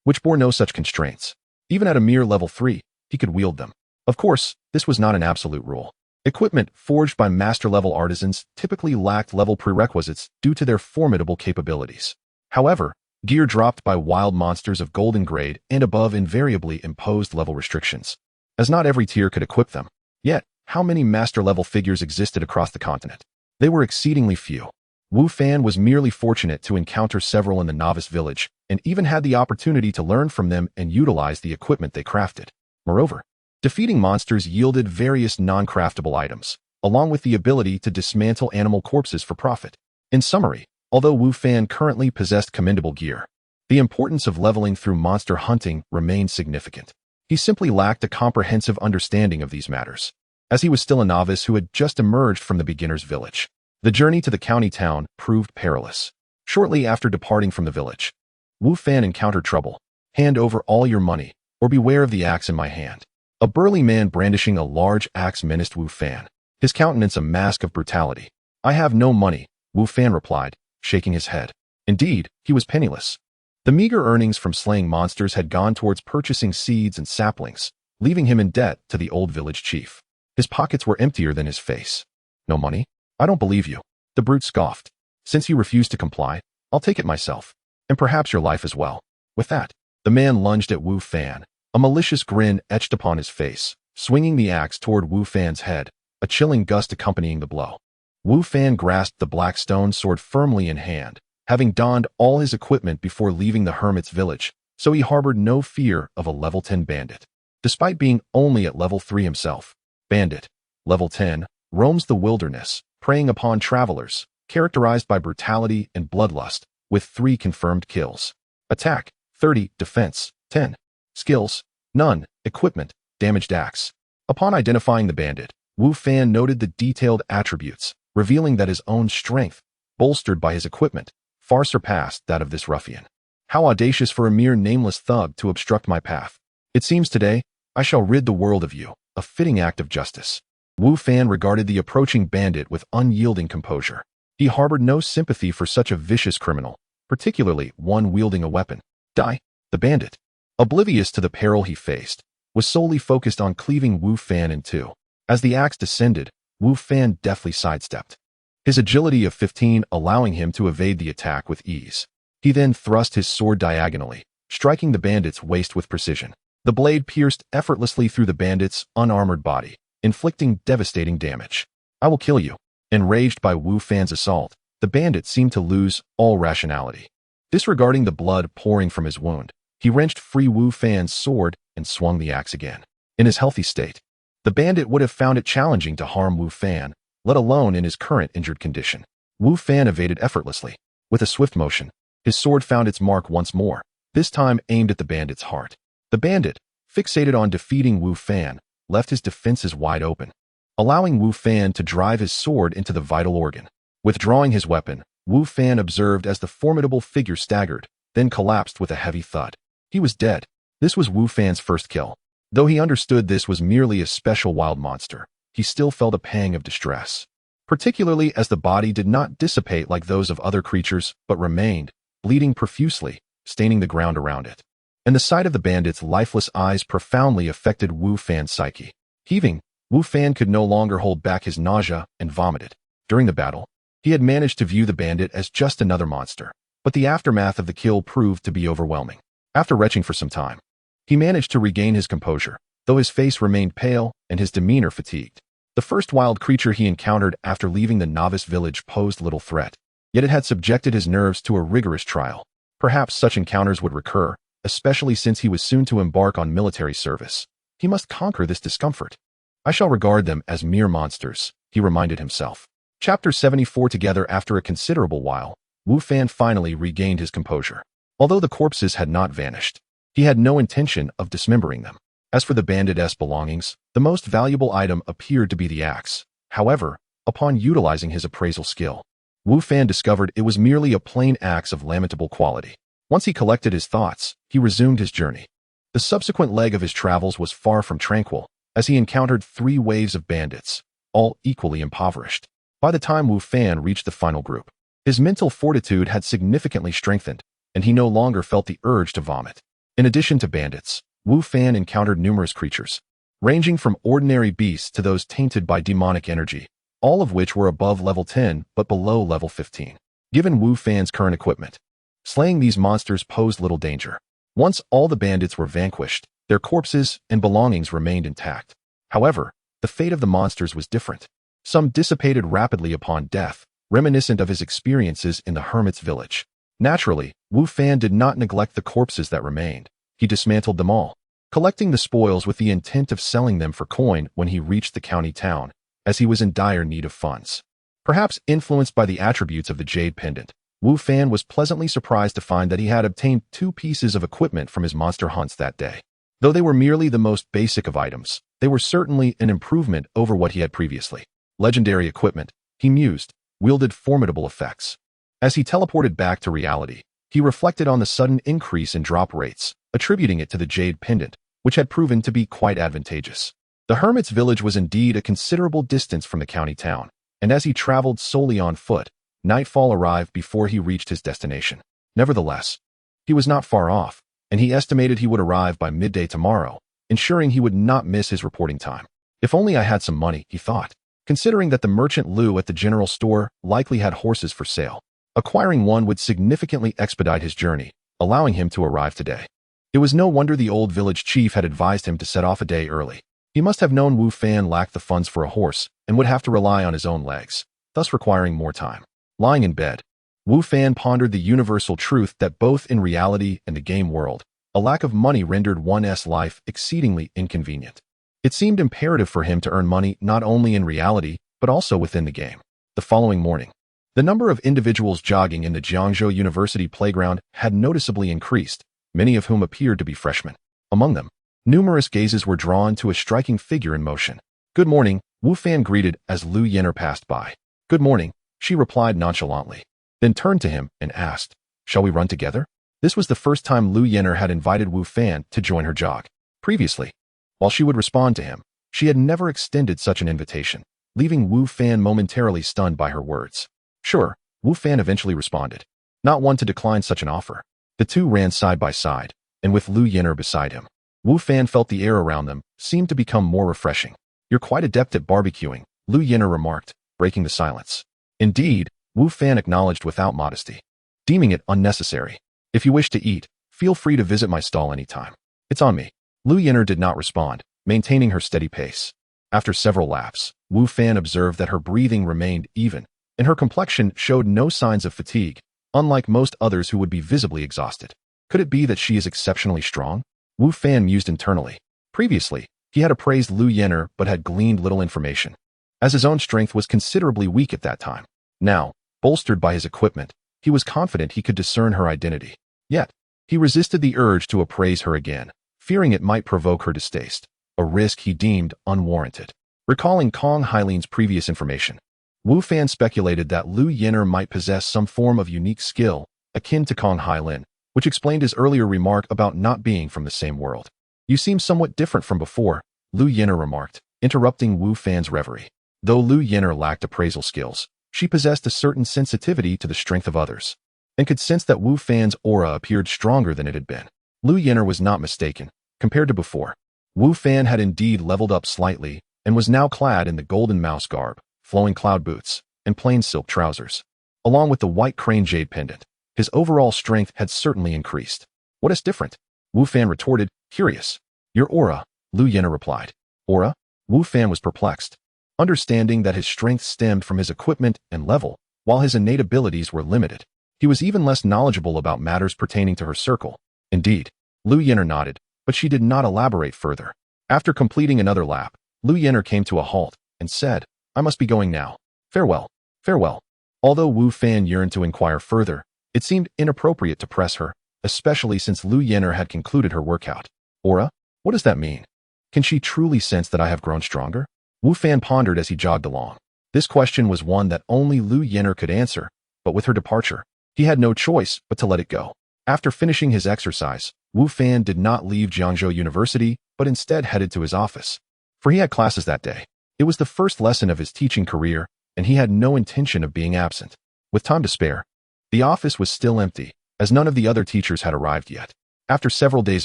which bore no such constraints. Even at a mere level 3, he could wield them. Of course, this was not an absolute rule. Equipment forged by master-level artisans typically lacked level prerequisites due to their formidable capabilities. However, gear dropped by wild monsters of golden grade and above invariably imposed level restrictions, as not every tier could equip them. Yet, how many master-level figures existed across the continent? They were exceedingly few. Wu Fan was merely fortunate to encounter several in the novice village, and even had the opportunity to learn from them and utilize the equipment they crafted. Moreover, defeating monsters yielded various non-craftable items, along with the ability to dismantle animal corpses for profit. In summary, although Wu Fan currently possessed commendable gear, the importance of leveling through monster hunting remained significant. He simply lacked a comprehensive understanding of these matters, as he was still a novice who had just emerged from the beginner's village. The journey to the county town proved perilous. Shortly after departing from the village, Wu Fan encountered trouble. "Hand over all your money, or beware of the axe in my hand." A burly man brandishing a large axe menaced Wu Fan, his countenance a mask of brutality. "I have no money," Wu Fan replied, shaking his head. Indeed, he was penniless. The meager earnings from slaying monsters had gone towards purchasing seeds and saplings, leaving him in debt to the old village chief. His pockets were emptier than his face. "No money? I don't believe you," the brute scoffed. "Since you refuse to comply, I'll take it myself, and perhaps your life as well." With that, the man lunged at Wu Fan, A malicious grin etched upon his face, swinging the axe toward Wu Fan's head, a chilling gust accompanying the blow. Wu Fan grasped the black stone sword firmly in hand, having donned all his equipment before leaving the hermit's village, so he harbored no fear of a level 10 bandit. Despite being only at level 3 himself, Bandit, level 10, roams the wilderness, preying upon travelers, characterized by brutality and bloodlust, with 3 confirmed kills. Attack, 30, defense, 10. Skills, none, equipment, damaged axe. Upon identifying the bandit, Wu Fan noted the detailed attributes, revealing that his own strength, bolstered by his equipment, far surpassed that of this ruffian. How audacious for a mere nameless thug to obstruct my path. It seems today, I shall rid the world of you, a fitting act of justice. Wu Fan regarded the approaching bandit with unyielding composure. He harbored no sympathy for such a vicious criminal, particularly one wielding a weapon. Die. The bandit, oblivious to the peril he faced, was solely focused on cleaving Wu Fan in two. As the axe descended, Wu Fan deftly sidestepped, his agility of 15 allowing him to evade the attack with ease. He then thrust his sword diagonally, striking the bandit's waist with precision. The blade pierced effortlessly through the bandit's unarmored body, inflicting devastating damage. I will kill you. Enraged by Wu Fan's assault, the bandit seemed to lose all rationality. Disregarding the blood pouring from his wound, he wrenched free Wu Fan's sword and swung the axe again. In his healthy state, the bandit would have found it challenging to harm Wu Fan, let alone in his current injured condition. Wu Fan evaded effortlessly. With a swift motion, his sword found its mark once more, this time aimed at the bandit's heart. The bandit, fixated on defeating Wu Fan, left his defenses wide open, allowing Wu Fan to drive his sword into the vital organ. Withdrawing his weapon, Wu Fan observed as the formidable figure staggered, then collapsed with a heavy thud. He was dead. This was Wu Fan's first kill. Though he understood this was merely a special wild monster, he still felt a pang of distress, particularly as the body did not dissipate like those of other creatures, but remained, bleeding profusely, staining the ground around it. And the sight of the bandit's lifeless eyes profoundly affected Wu Fan's psyche. Heaving, Wu Fan could no longer hold back his nausea and vomited. During the battle, he had managed to view the bandit as just another monster, but the aftermath of the kill proved to be overwhelming. After retching for some time, he managed to regain his composure, though his face remained pale and his demeanor fatigued. The first wild creature he encountered after leaving the novice village posed little threat, yet it had subjected his nerves to a rigorous trial. Perhaps such encounters would recur, especially since he was soon to embark on military service. He must conquer this discomfort. I shall regard them as mere monsters, he reminded himself. Chapter 74. Together after a considerable while, Wu Fan finally regained his composure. Although the corpses had not vanished, he had no intention of dismembering them. As for the bandit's belongings, the most valuable item appeared to be the axe. However, upon utilizing his appraisal skill, Wu Fan discovered it was merely a plain axe of lamentable quality. Once he collected his thoughts, he resumed his journey. The subsequent leg of his travels was far from tranquil, as he encountered 3 waves of bandits, all equally impoverished. By the time Wu Fan reached the final group, his mental fortitude had significantly strengthened, and he no longer felt the urge to vomit. In addition to bandits, Wu Fan encountered numerous creatures, ranging from ordinary beasts to those tainted by demonic energy, all of which were above level 10 but below level 15. Given Wu Fan's current equipment, slaying these monsters posed little danger. Once all the bandits were vanquished, their corpses and belongings remained intact. However, the fate of the monsters was different. Some dissipated rapidly upon death, reminiscent of his experiences in the hermit's village. Naturally, Wu Fan did not neglect the corpses that remained. He dismantled them all, collecting the spoils with the intent of selling them for coin when he reached the county town, as he was in dire need of funds. Perhaps influenced by the attributes of the jade pendant, Wu Fan was pleasantly surprised to find that he had obtained 2 pieces of equipment from his monster hunts that day. Though they were merely the most basic of items, they were certainly an improvement over what he had previously. Legendary equipment, he mused, wielded formidable effects. As he teleported back to reality, he reflected on the sudden increase in drop rates, attributing it to the jade pendant, which had proven to be quite advantageous. The hermit's village was indeed a considerable distance from the county town, and as he traveled solely on foot, nightfall arrived before he reached his destination. Nevertheless, he was not far off, and he estimated he would arrive by midday tomorrow, ensuring he would not miss his reporting time. If only I had some money, he thought, considering that the merchant Liu at the general store likely had horses for sale. Acquiring one would significantly expedite his journey, allowing him to arrive today. It was no wonder the old village chief had advised him to set off a day early. He must have known Wu Fan lacked the funds for a horse and would have to rely on his own legs, thus requiring more time. Lying in bed, Wu Fan pondered the universal truth that both in reality and the game world, a lack of money rendered one's life exceedingly inconvenient. It seemed imperative for him to earn money not only in reality, but also within the game. The following morning, the number of individuals jogging in the Jiangzhou University playground had noticeably increased, many of whom appeared to be freshmen. Among them, numerous gazes were drawn to a striking figure in motion. "Good morning," Wu Fan greeted as Lu Yin'er passed by. "Good morning," she replied nonchalantly, then turned to him and asked, "Shall we run together?" This was the first time Lu Yin'er had invited Wu Fan to join her jog. Previously, while she would respond to him, she had never extended such an invitation, leaving Wu Fan momentarily stunned by her words. "Sure," Wu Fan eventually responded, not one to decline such an offer. The two ran side by side, and with Lu Yin'er beside him, Wu Fan felt the air around them seemed to become more refreshing. "You're quite adept at barbecuing," Lu Yin'er remarked, breaking the silence. "Indeed," Wu Fan acknowledged without modesty, deeming it unnecessary. "If you wish to eat, feel free to visit my stall anytime. It's on me." Lu Yin'er did not respond, maintaining her steady pace. After several laps, Wu Fan observed that her breathing remained even, and her complexion showed no signs of fatigue, unlike most others who would be visibly exhausted. Could it be that she is exceptionally strong? Wu Fan mused internally. Previously, he had appraised Lu Yin'er but had gleaned little information, as his own strength was considerably weak at that time. Now, bolstered by his equipment, he was confident he could discern her identity. Yet, he resisted the urge to appraise her again, fearing it might provoke her distaste, a risk he deemed unwarranted. Recalling Kong Hailin's previous information, Wu Fan speculated that Lu Yin'er might possess some form of unique skill, akin to Kong Hailin, which explained his earlier remark about not being from the same world. "You seem somewhat different from before," Lu Yin'er remarked, interrupting Wu Fan's reverie. Though Lu Yin'er lacked appraisal skills, she possessed a certain sensitivity to the strength of others, and could sense that Wu Fan's aura appeared stronger than it had been. Lu Yin'er was not mistaken. Compared to before, Wu Fan had indeed leveled up slightly and was now clad in the golden mouse garb, flowing cloud boots, and plain silk trousers. Along with the white crane jade pendant, his overall strength had certainly increased. "What is different?" Wu Fan retorted, curious. "Your aura," Lu Yin'er replied. "Aura?" Wu Fan was perplexed, understanding that his strength stemmed from his equipment and level, while his innate abilities were limited. He was even less knowledgeable about matters pertaining to her circle. Indeed, Lu Yin'er nodded, but she did not elaborate further. After completing another lap, Lu Yin'er came to a halt and said, "I must be going now. Farewell. Farewell." Although Wu Fan yearned to inquire further, it seemed inappropriate to press her, especially since Lu Yin'er had concluded her workout. "Aura? What does that mean? Can she truly sense that I have grown stronger?" Wu Fan pondered as he jogged along. This question was one that only Lu Yin'er could answer, but with her departure, he had no choice but to let it go. After finishing his exercise, Wu Fan did not leave Jiangzhou University, but instead headed to his office. For he had classes that day. It was the first lesson of his teaching career, and he had no intention of being absent. With time to spare, the office was still empty, as none of the other teachers had arrived yet. After several days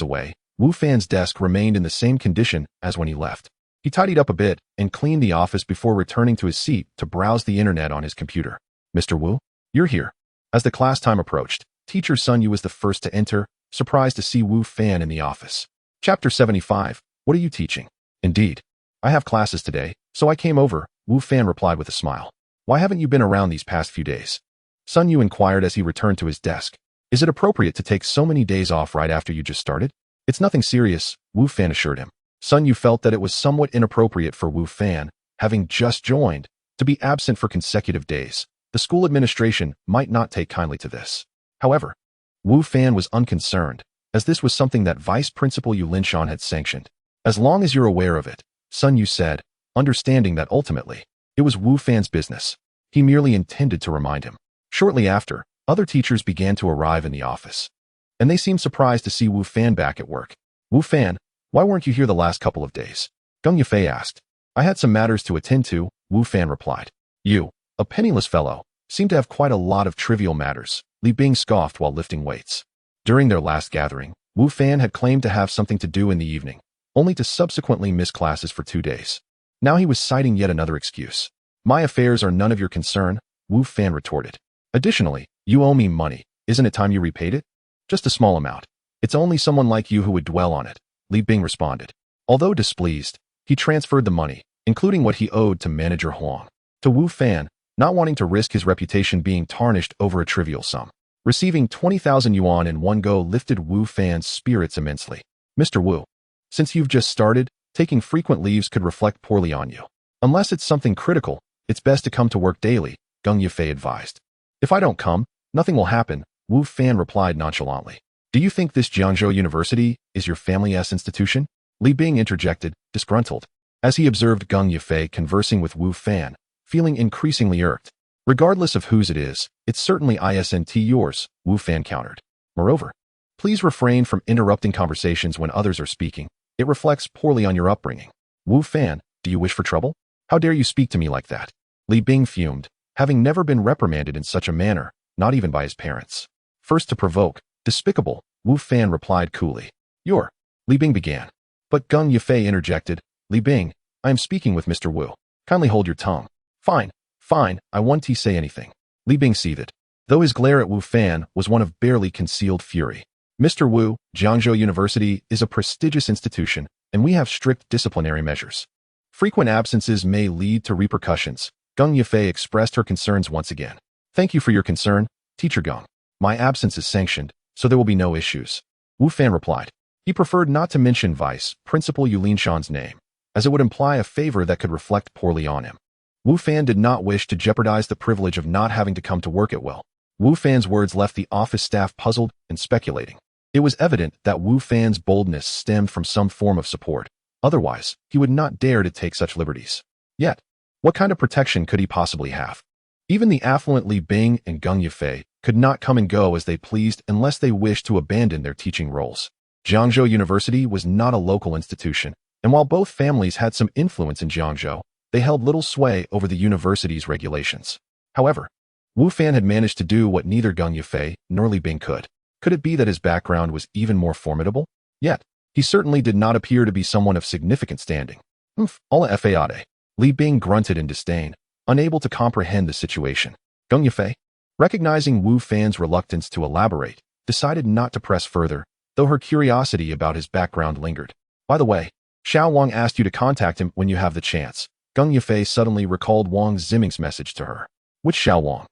away, Wu Fan's desk remained in the same condition as when he left. He tidied up a bit and cleaned the office before returning to his seat to browse the internet on his computer. "Mr. Wu, you're here." As the class time approached, teacher Sun Yu was the first to enter, surprised to see Wu Fan in the office. Chapter 75, What are you teaching? "Indeed. I have classes today, so I came over," Wu Fan replied with a smile. "Why haven't you been around these past few days?" Sun Yu inquired as he returned to his desk. "Is it appropriate to take so many days off right after you just started?" "It's nothing serious," Wu Fan assured him. Sun Yu felt that it was somewhat inappropriate for Wu Fan, having just joined, to be absent for consecutive days. The school administration might not take kindly to this. However, Wu Fan was unconcerned, as this was something that Vice Principal Yu Linshan had sanctioned. "As long as you're aware of it," Sun Yu said, understanding that ultimately, it was Wu Fan's business. He merely intended to remind him. Shortly after, other teachers began to arrive in the office, and they seemed surprised to see Wu Fan back at work. "Wu Fan, why weren't you here the last couple of days?" Gung Yufei asked. "I had some matters to attend to," Wu Fan replied. "You, a penniless fellow, seem to have quite a lot of trivial matters," Li Bing scoffed while lifting weights. During their last gathering, Wu Fan had claimed to have something to do in the evening, only to subsequently miss classes for 2 days. Now he was citing yet another excuse. "My affairs are none of your concern," Wu Fan retorted. "Additionally, you owe me money. Isn't it time you repaid it?" "Just a small amount." It's only someone like you who would dwell on it, Li Bing responded. Although displeased, he transferred the money, including what he owed to manager Huang, to Wu Fan, not wanting to risk his reputation being tarnished over a trivial sum. Receiving 20,000 yuan in one go lifted Wu Fan's spirits immensely. Mr. Wu, since you've just started, taking frequent leaves could reflect poorly on you. Unless it's something critical, it's best to come to work daily, Geng Yufei advised. If I don't come, nothing will happen, Wu Fan replied nonchalantly. Do you think this Jiangzhou University is your family-s institution? Li Bing interjected, disgruntled, as he observed Geng Yufei conversing with Wu Fan, feeling increasingly irked. Regardless of whose it is, it's certainly isn't yours, Wu Fan countered. Moreover, please refrain from interrupting conversations when others are speaking. It reflects poorly on your upbringing. Wu Fan, do you wish for trouble? How dare you speak to me like that? Li Bing fumed, having never been reprimanded in such a manner, not even by his parents. First to provoke, despicable, Wu Fan replied coolly. You're, Li Bing began. But Geng Yufei interjected, Li Bing, I am speaking with Mr. Wu. Kindly hold your tongue. Fine, I won't say anything. Li Bing seethed, though his glare at Wu Fan was one of barely concealed fury. Mr. Wu, Jiangzhou University is a prestigious institution, and we have strict disciplinary measures. Frequent absences may lead to repercussions. Geng Yufei expressed her concerns once again. Thank you for your concern, Teacher Geng. My absence is sanctioned, so there will be no issues. Wu Fan replied. He preferred not to mention Vice Principal Yulinshan's name, as it would imply a favor that could reflect poorly on him. Wu Fan did not wish to jeopardize the privilege of not having to come to work at will. Wu Fan's words left the office staff puzzled and speculating. It was evident that Wu Fan's boldness stemmed from some form of support. Otherwise, he would not dare to take such liberties. Yet, what kind of protection could he possibly have? Even the affluent Li Bing and Geng Yufei could not come and go as they pleased unless they wished to abandon their teaching roles. Jiangzhou University was not a local institution, and while both families had some influence in Jiangzhou, they held little sway over the university's regulations. However, Wu Fan had managed to do what neither Geng Yufei nor Li Bing could. Could it be that his background was even more formidable? Yet, he certainly did not appear to be someone of significant standing. Alla fade. Li Bing grunted in disdain, unable to comprehend the situation. Geng Yufei, recognizing Wu Fan's reluctance to elaborate, decided not to press further, though her curiosity about his background lingered. By the way, Xiao Wang asked you to contact him when you have the chance. Geng Yufei suddenly recalled Wang Ziming's message to her. Which Xiao Wang?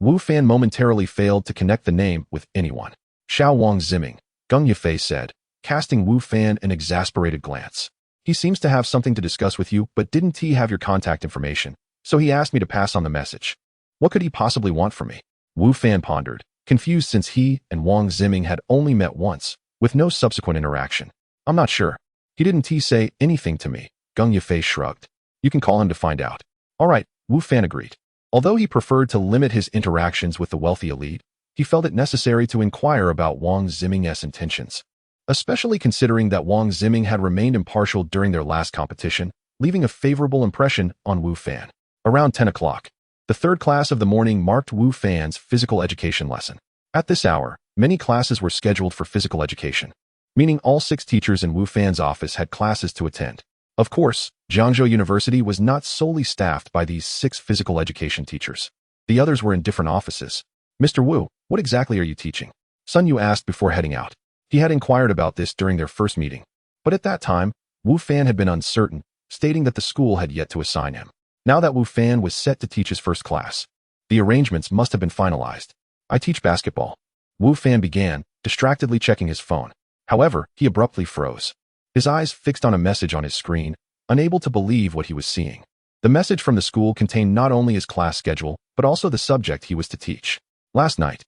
Wu Fan momentarily failed to connect the name with anyone. Xiao Wang Ziming, Geng Yufei said, casting Wu Fan an exasperated glance. He seems to have something to discuss with you, but didn't he have your contact information? So he asked me to pass on the message. What could he possibly want from me? Wu Fan pondered, confused since he and Wang Ziming had only met once, with no subsequent interaction. I'm not sure. He didn't say anything to me. Geng Yufei shrugged. You can call him to find out. All right, Wu Fan agreed. Although he preferred to limit his interactions with the wealthy elite, he felt it necessary to inquire about Wang Ziming's intentions, especially considering that Wang Ziming had remained impartial during their last competition, leaving a favorable impression on Wu Fan. Around 10 o'clock, the third class of the morning marked Wu Fan's physical education lesson. At this hour, many classes were scheduled for physical education, meaning all 6 teachers in Wu Fan's office had classes to attend. Of course, Jiangzhou University was not solely staffed by these 6 physical education teachers. The others were in different offices. Mr. Wu, what exactly are you teaching? Sun Yu asked before heading out. He had inquired about this during their first meeting. But at that time, Wu Fan had been uncertain, stating that the school had yet to assign him. Now that Wu Fan was set to teach his first class, the arrangements must have been finalized. I teach basketball. Wu Fan began, distractedly checking his phone. However, he abruptly froze. His eyes fixed on a message on his screen, unable to believe what he was seeing. The message from the school contained not only his class schedule, but also the subject he was to teach. Last night,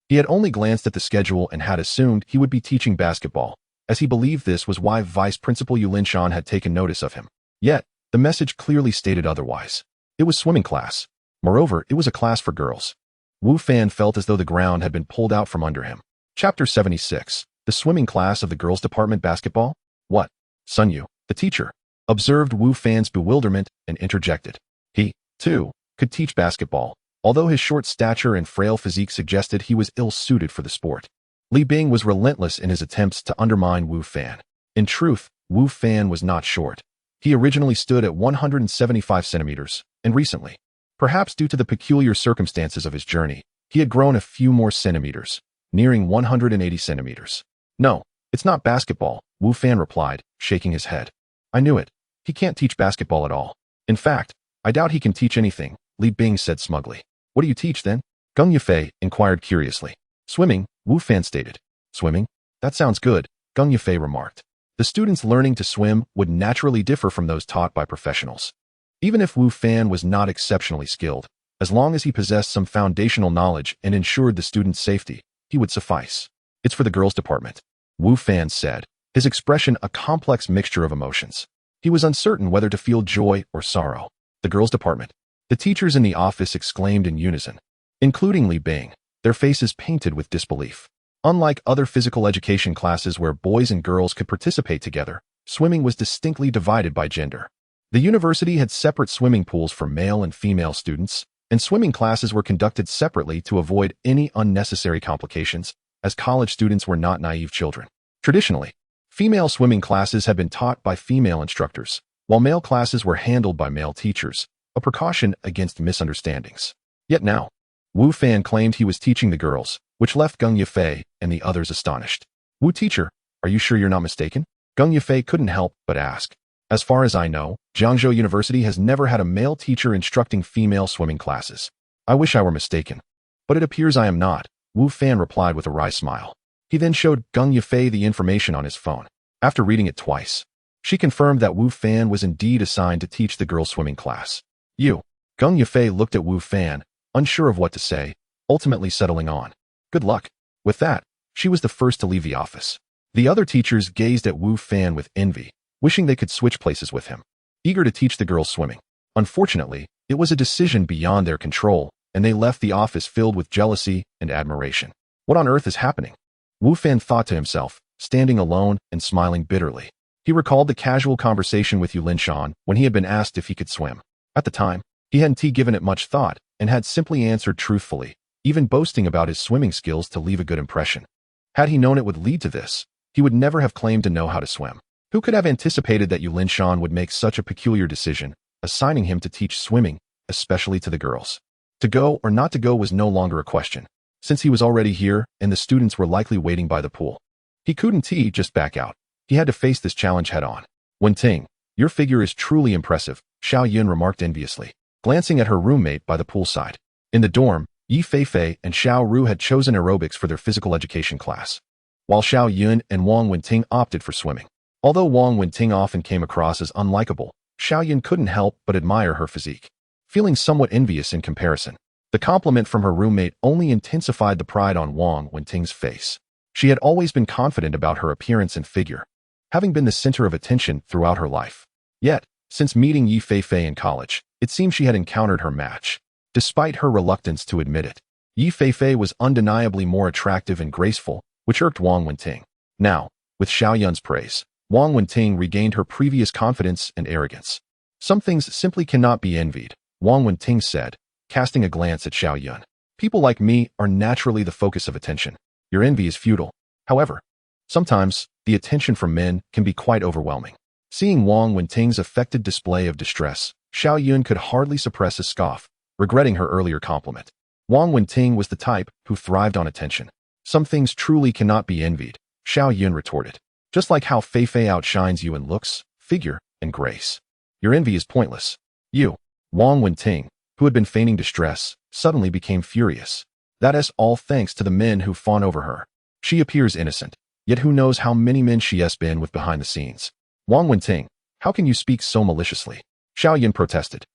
he had only glanced at the schedule and had assumed he would be teaching basketball, as he believed this was why Vice Principal Yulinshan had taken notice of him. Yet, the message clearly stated otherwise. It was swimming class. Moreover, it was a class for girls. Wu Fan felt as though the ground had been pulled out from under him. Chapter 76. The swimming class of the girls' department basketball? What? Sun Yu, the teacher, observed Wu Fan's bewilderment and interjected. He, too, could teach basketball, although his short stature and frail physique suggested he was ill-suited for the sport. Li Bing was relentless in his attempts to undermine Wu Fan. In truth, Wu Fan was not short. He originally stood at 175 centimeters, and recently, perhaps due to the peculiar circumstances of his journey, he had grown a few more centimeters, nearing 180 centimeters. No, It's not basketball, Wu Fan replied, shaking his head. I knew it. He can't teach basketball at all. In fact, I doubt he can teach anything, Li Bing said smugly. What do you teach then? Geng Yifei inquired curiously. Swimming, Wu Fan stated. Swimming? That sounds good, Geng Yifei remarked. The students learning to swim would naturally differ from those taught by professionals. Even if Wu Fan was not exceptionally skilled, as long as he possessed some foundational knowledge and ensured the students' safety, he would suffice. It's for the girls' department, Wu Fan said, his expression a complex mixture of emotions. He was uncertain whether to feel joy or sorrow. The girls' department. The teachers in the office exclaimed in unison, including Li Bing, their faces painted with disbelief. Unlike other physical education classes where boys and girls could participate together, swimming was distinctly divided by gender. The university had separate swimming pools for male and female students, and swimming classes were conducted separately to avoid any unnecessary complications, as college students were not naive children. Traditionally, female swimming classes had been taught by female instructors, while male classes were handled by male teachers, a precaution against misunderstandings. Yet now, Wu Fan claimed he was teaching the girls, which left Geng Yifei and the others astonished. Wu teacher, are you sure you're not mistaken? Geng Yifei couldn't help but ask. As far as I know, Jiangzhou University has never had a male teacher instructing female swimming classes. I wish I were mistaken. But it appears I am not, Wu Fan replied with a wry smile. He then showed Geng Yifei the information on his phone. After reading it twice, she confirmed that Wu Fan was indeed assigned to teach the girls' swimming class. Geng Yifei looked at Wu Fan, unsure of what to say, ultimately settling on. Good luck. With that, she was the first to leave the office. The other teachers gazed at Wu Fan with envy, wishing they could switch places with him, eager to teach the girls swimming. Unfortunately, it was a decision beyond their control, and they left the office filled with jealousy and admiration. What on earth is happening? Wu Fan thought to himself, standing alone and smiling bitterly. He recalled the casual conversation with Yulin Shan when he had been asked if he could swim. At the time, he hadn't given it much thought and had simply answered truthfully, even boasting about his swimming skills to leave a good impression. Had he known it would lead to this, he would never have claimed to know how to swim. Who could have anticipated that Yulin Shan would make such a peculiar decision, assigning him to teach swimming, especially to the girls? To go or not to go was no longer a question, since he was already here and the students were likely waiting by the pool. He couldn't just back out. He had to face this challenge head-on. Wenting, your figure is truly impressive, Xiao Yun remarked enviously, glancing at her roommate by the poolside. In the dorm, Yi Feifei and Xiao Ru had chosen aerobics for their physical education class, while Xiao Yun and Wang Wenting opted for swimming. Although Wang Wenting often came across as unlikable, Xiao Yun couldn't help but admire her physique. Feeling somewhat envious in comparison, the compliment from her roommate only intensified the pride on Wang Wenting's face. She had always been confident about her appearance and figure, having been the center of attention throughout her life. Yet, since meeting Yi Feifei in college, it seemed she had encountered her match. Despite her reluctance to admit it, Yi Feifei was undeniably more attractive and graceful, which irked Wang Wenting. Now, with Xiao Yun's praise, Wang Wenting regained her previous confidence and arrogance. Some things simply cannot be envied, Wang Wenting said, casting a glance at Xiao Yun. People like me are naturally the focus of attention. Your envy is futile. However, sometimes, the attention from men can be quite overwhelming. Seeing Wang Wenting's affected display of distress, Xiao Yun could hardly suppress a scoff, regretting her earlier compliment. Wang Wenting was the type who thrived on attention. Some things truly cannot be envied, Xiao Yun retorted. Just like how Feifei outshines you in looks, figure, and grace. Your envy is pointless. You, Wang Wenting, who had been feigning distress, suddenly became furious. That is all thanks to the men who fawn over her. She appears innocent, yet who knows how many men she has been with behind the scenes. Wang Wenting, how can you speak so maliciously? Xiao Yun protested.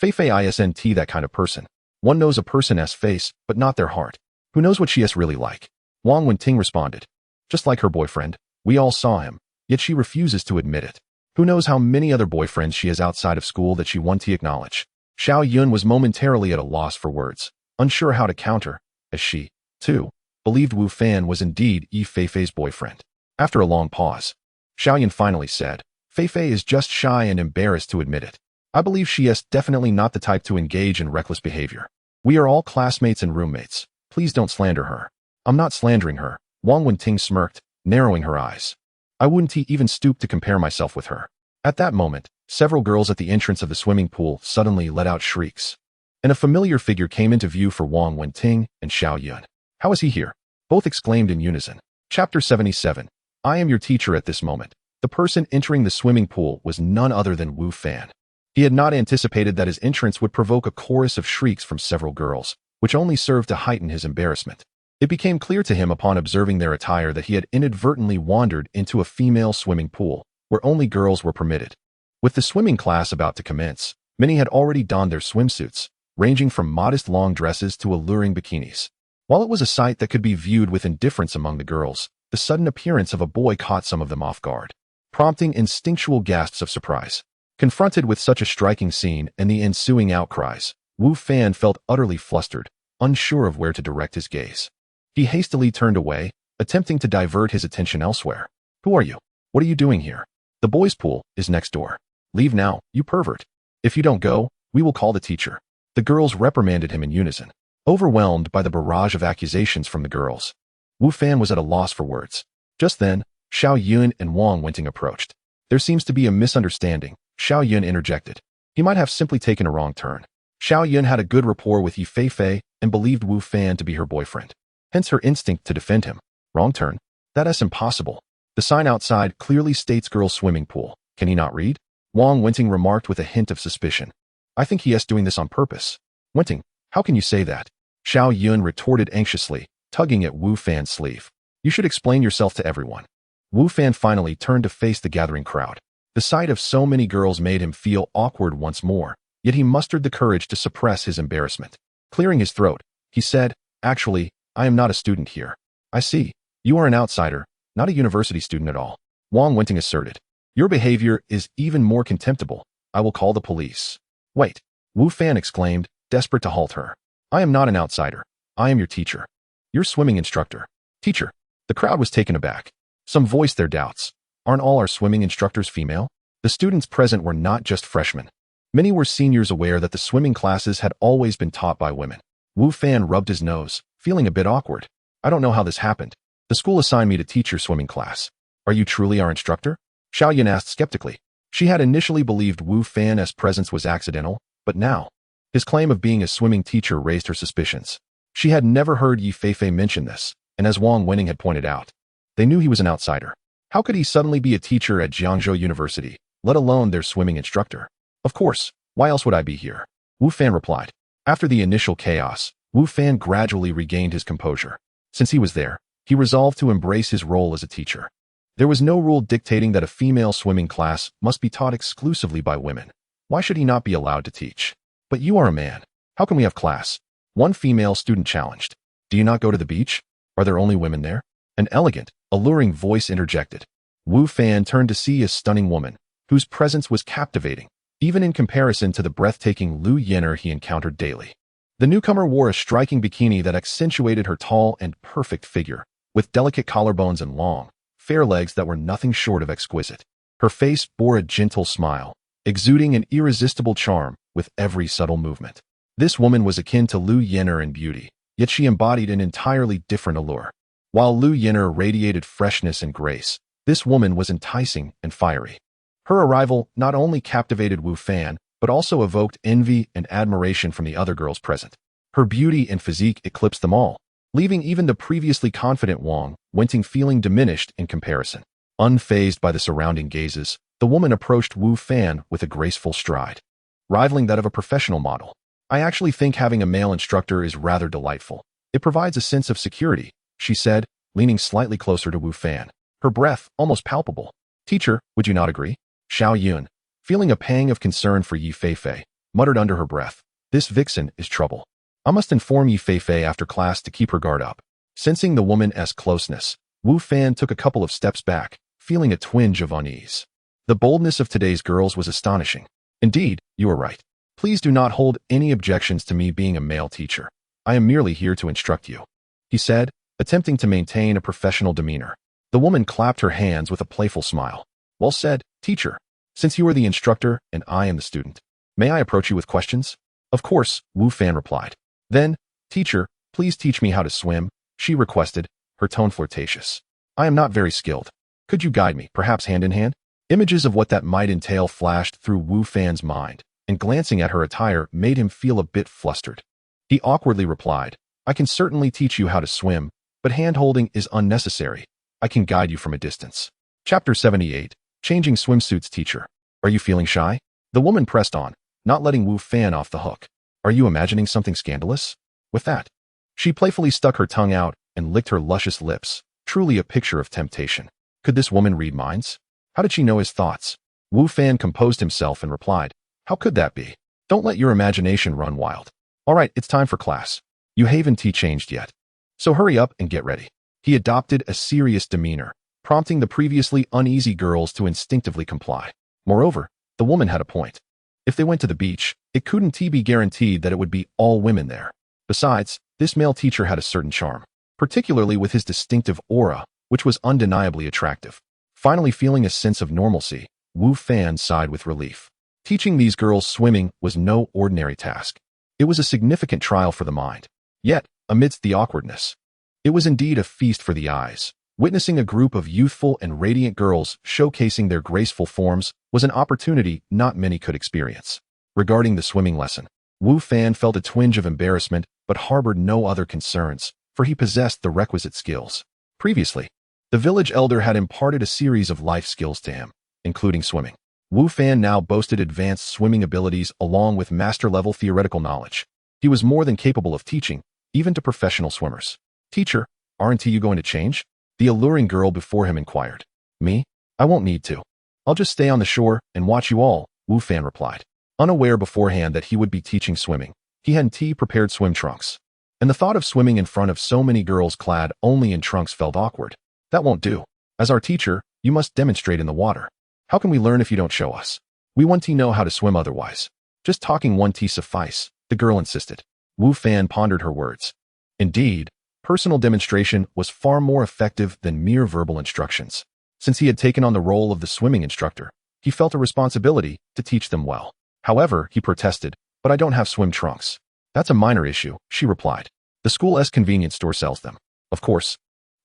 Feifei isn't that kind of person. One knows a person's face, but not their heart. Who knows what she is really like? Wang Wenting responded. Just like her boyfriend. We all saw him, yet she refuses to admit it. Who knows how many other boyfriends she has outside of school that she won't acknowledge? Xiao Yun was momentarily at a loss for words, unsure how to counter, as she, too, believed Wu Fan was indeed Yi Feifei's boyfriend. After a long pause, Xiao Yun finally said, Feifei is just shy and embarrassed to admit it. I believe she is definitely not the type to engage in reckless behavior. We are all classmates and roommates. Please don't slander her. I'm not slandering her, Wang Wenting smirked, narrowing her eyes. I wouldn't even stoop to compare myself with her. At that moment, several girls at the entrance of the swimming pool suddenly let out shrieks, and a familiar figure came into view for Wang Wenting and Xiao Yun. How is he here? Both exclaimed in unison. Chapter 77. I am your teacher at this moment. The person entering the swimming pool was none other than Wu Fan. He had not anticipated that his entrance would provoke a chorus of shrieks from several girls, which only served to heighten his embarrassment. It became clear to him upon observing their attire that he had inadvertently wandered into a female swimming pool, where only girls were permitted. With the swimming class about to commence, many had already donned their swimsuits, ranging from modest long dresses to alluring bikinis. While it was a sight that could be viewed with indifference among the girls, the sudden appearance of a boy caught some of them off guard, prompting instinctual gasps of surprise. Confronted with such a striking scene and the ensuing outcries, Wu Fan felt utterly flustered, unsure of where to direct his gaze. He hastily turned away, attempting to divert his attention elsewhere. Who are you? What are you doing here? The boys' pool is next door. Leave now, you pervert. If you don't go, we will call the teacher. The girls reprimanded him in unison. Overwhelmed by the barrage of accusations from the girls, Wu Fan was at a loss for words. Just then, Xiao Yun and Wang Wenting approached. There seems to be a misunderstanding, Xiao Yun interjected. He might have simply taken a wrong turn. Xiao Yun had a good rapport with Yi Feifei and believed Wu Fan to be her boyfriend. Hence her instinct to defend him. Wrong turn? That's impossible. The sign outside clearly states girls' swimming pool. Can he not read? Wang Wenting remarked with a hint of suspicion. I think he is doing this on purpose. Wenting, how can you say that? Xiao Yun retorted anxiously, tugging at Wu Fan's sleeve. You should explain yourself to everyone. Wu Fan finally turned to face the gathering crowd. The sight of so many girls made him feel awkward once more, yet he mustered the courage to suppress his embarrassment. Clearing his throat, he said, Actually, I am not a student here. I see. You are an outsider, not a university student at all. Wang Wenting asserted. Your behavior is even more contemptible. I will call the police. Wait, Wu Fan exclaimed, desperate to halt her. I am not an outsider. I am your teacher. Your swimming instructor. Teacher. The crowd was taken aback. Some voiced their doubts. Aren't all our swimming instructors female? The students present were not just freshmen. Many were seniors aware that the swimming classes had always been taught by women. Wu Fan rubbed his nose, feeling a bit awkward. I don't know how this happened. The school assigned me to teach your swimming class. Are you truly our instructor? Xiao Yun asked skeptically. She had initially believed Wu Fan's presence was accidental, but now, his claim of being a swimming teacher raised her suspicions. She had never heard Yi Feifei mention this, and as Wang Wenting had pointed out, they knew he was an outsider. How could he suddenly be a teacher at Jiangzhou University, let alone their swimming instructor? Of course, why else would I be here? Wu Fan replied. After the initial chaos, Wu Fan gradually regained his composure. Since he was there, he resolved to embrace his role as a teacher. There was no rule dictating that a female swimming class must be taught exclusively by women. Why should he not be allowed to teach? But you are a man. How can we have class? One female student challenged. Do you not go to the beach? Are there only women there? An elegant, alluring voice interjected. Wu Fan turned to see a stunning woman, whose presence was captivating, even in comparison to the breathtaking Lu Yenner he encountered daily. The newcomer wore a striking bikini that accentuated her tall and perfect figure, with delicate collarbones and long, fair legs that were nothing short of exquisite. Her face bore a gentle smile, exuding an irresistible charm with every subtle movement. This woman was akin to Lu Yenner in beauty, yet she embodied an entirely different allure. While Lu Yenner radiated freshness and grace, this woman was enticing and fiery. Her arrival not only captivated Wu Fan, but also evoked envy and admiration from the other girls present. Her beauty and physique eclipsed them all, leaving even the previously confident Wang Wenting feeling diminished in comparison. Unfazed by the surrounding gazes, the woman approached Wu Fan with a graceful stride, rivaling that of a professional model. I actually think having a male instructor is rather delightful. It provides a sense of security, she said, leaning slightly closer to Wu Fan, her breath almost palpable. Teacher, would you not agree? Xiao Yun, feeling a pang of concern for Yi Feifei, muttered under her breath, this vixen is trouble. I must inform Yi Feifei after class to keep her guard up. Sensing the woman's closeness, Wu Fan took a couple of steps back, feeling a twinge of unease. The boldness of today's girls was astonishing. Indeed, you are right. Please do not hold any objections to me being a male teacher. I am merely here to instruct you, he said, attempting to maintain a professional demeanor. The woman clapped her hands with a playful smile. Well said, teacher. Since you are the instructor and I am the student, may I approach you with questions? Of course, Wu Fan replied. Then, teacher, please teach me how to swim, she requested, her tone flirtatious. I am not very skilled. Could you guide me, perhaps hand in hand? Images of what that might entail flashed through Wu Fan's mind, and glancing at her attire made him feel a bit flustered. He awkwardly replied, I can certainly teach you how to swim, but hand-holding is unnecessary. I can guide you from a distance. Chapter 78. Changing swimsuits. Teacher, are you feeling shy? The woman pressed on, not letting Wu Fan off the hook. Are you imagining something scandalous? With that, she playfully stuck her tongue out and licked her luscious lips, truly a picture of temptation. Could this woman read minds? How did she know his thoughts? Wu Fan composed himself and replied, how could that be? Don't let your imagination run wild. All right, it's time for class. You haven't changed yet. So hurry up and get ready. He adopted a serious demeanor, prompting the previously uneasy girls to instinctively comply. Moreover, the woman had a point. If they went to the beach, it couldn't be guaranteed that it would be all women there. Besides, this male teacher had a certain charm, particularly with his distinctive aura, which was undeniably attractive. Finally feeling a sense of normalcy, Wu Fan sighed with relief. Teaching these girls swimming was no ordinary task. It was a significant trial for the mind. Yet, amidst the awkwardness, it was indeed a feast for the eyes. Witnessing a group of youthful and radiant girls showcasing their graceful forms was an opportunity not many could experience. Regarding the swimming lesson, Wu Fan felt a twinge of embarrassment but harbored no other concerns, for he possessed the requisite skills. Previously, the village elder had imparted a series of life skills to him, including swimming. Wu Fan now boasted advanced swimming abilities along with master-level theoretical knowledge. He was more than capable of teaching, even to professional swimmers. Teacher, aren't you going to change? The alluring girl before him inquired. Me? I won't need to. I'll just stay on the shore and watch you all, Wu Fan replied. Unaware beforehand that he would be teaching swimming, he had prepared swim trunks. And the thought of swimming in front of so many girls clad only in trunks felt awkward. That won't do. As our teacher, you must demonstrate in the water. How can we learn if you don't show us? We want to know how to swim otherwise. Just talking won't suffice, the girl insisted. Wu Fan pondered her words. Indeed, personal demonstration was far more effective than mere verbal instructions. Since he had taken on the role of the swimming instructor, he felt a responsibility to teach them well. However, he protested, but I don't have swim trunks. That's a minor issue, she replied. The school's convenience store sells them. Of course.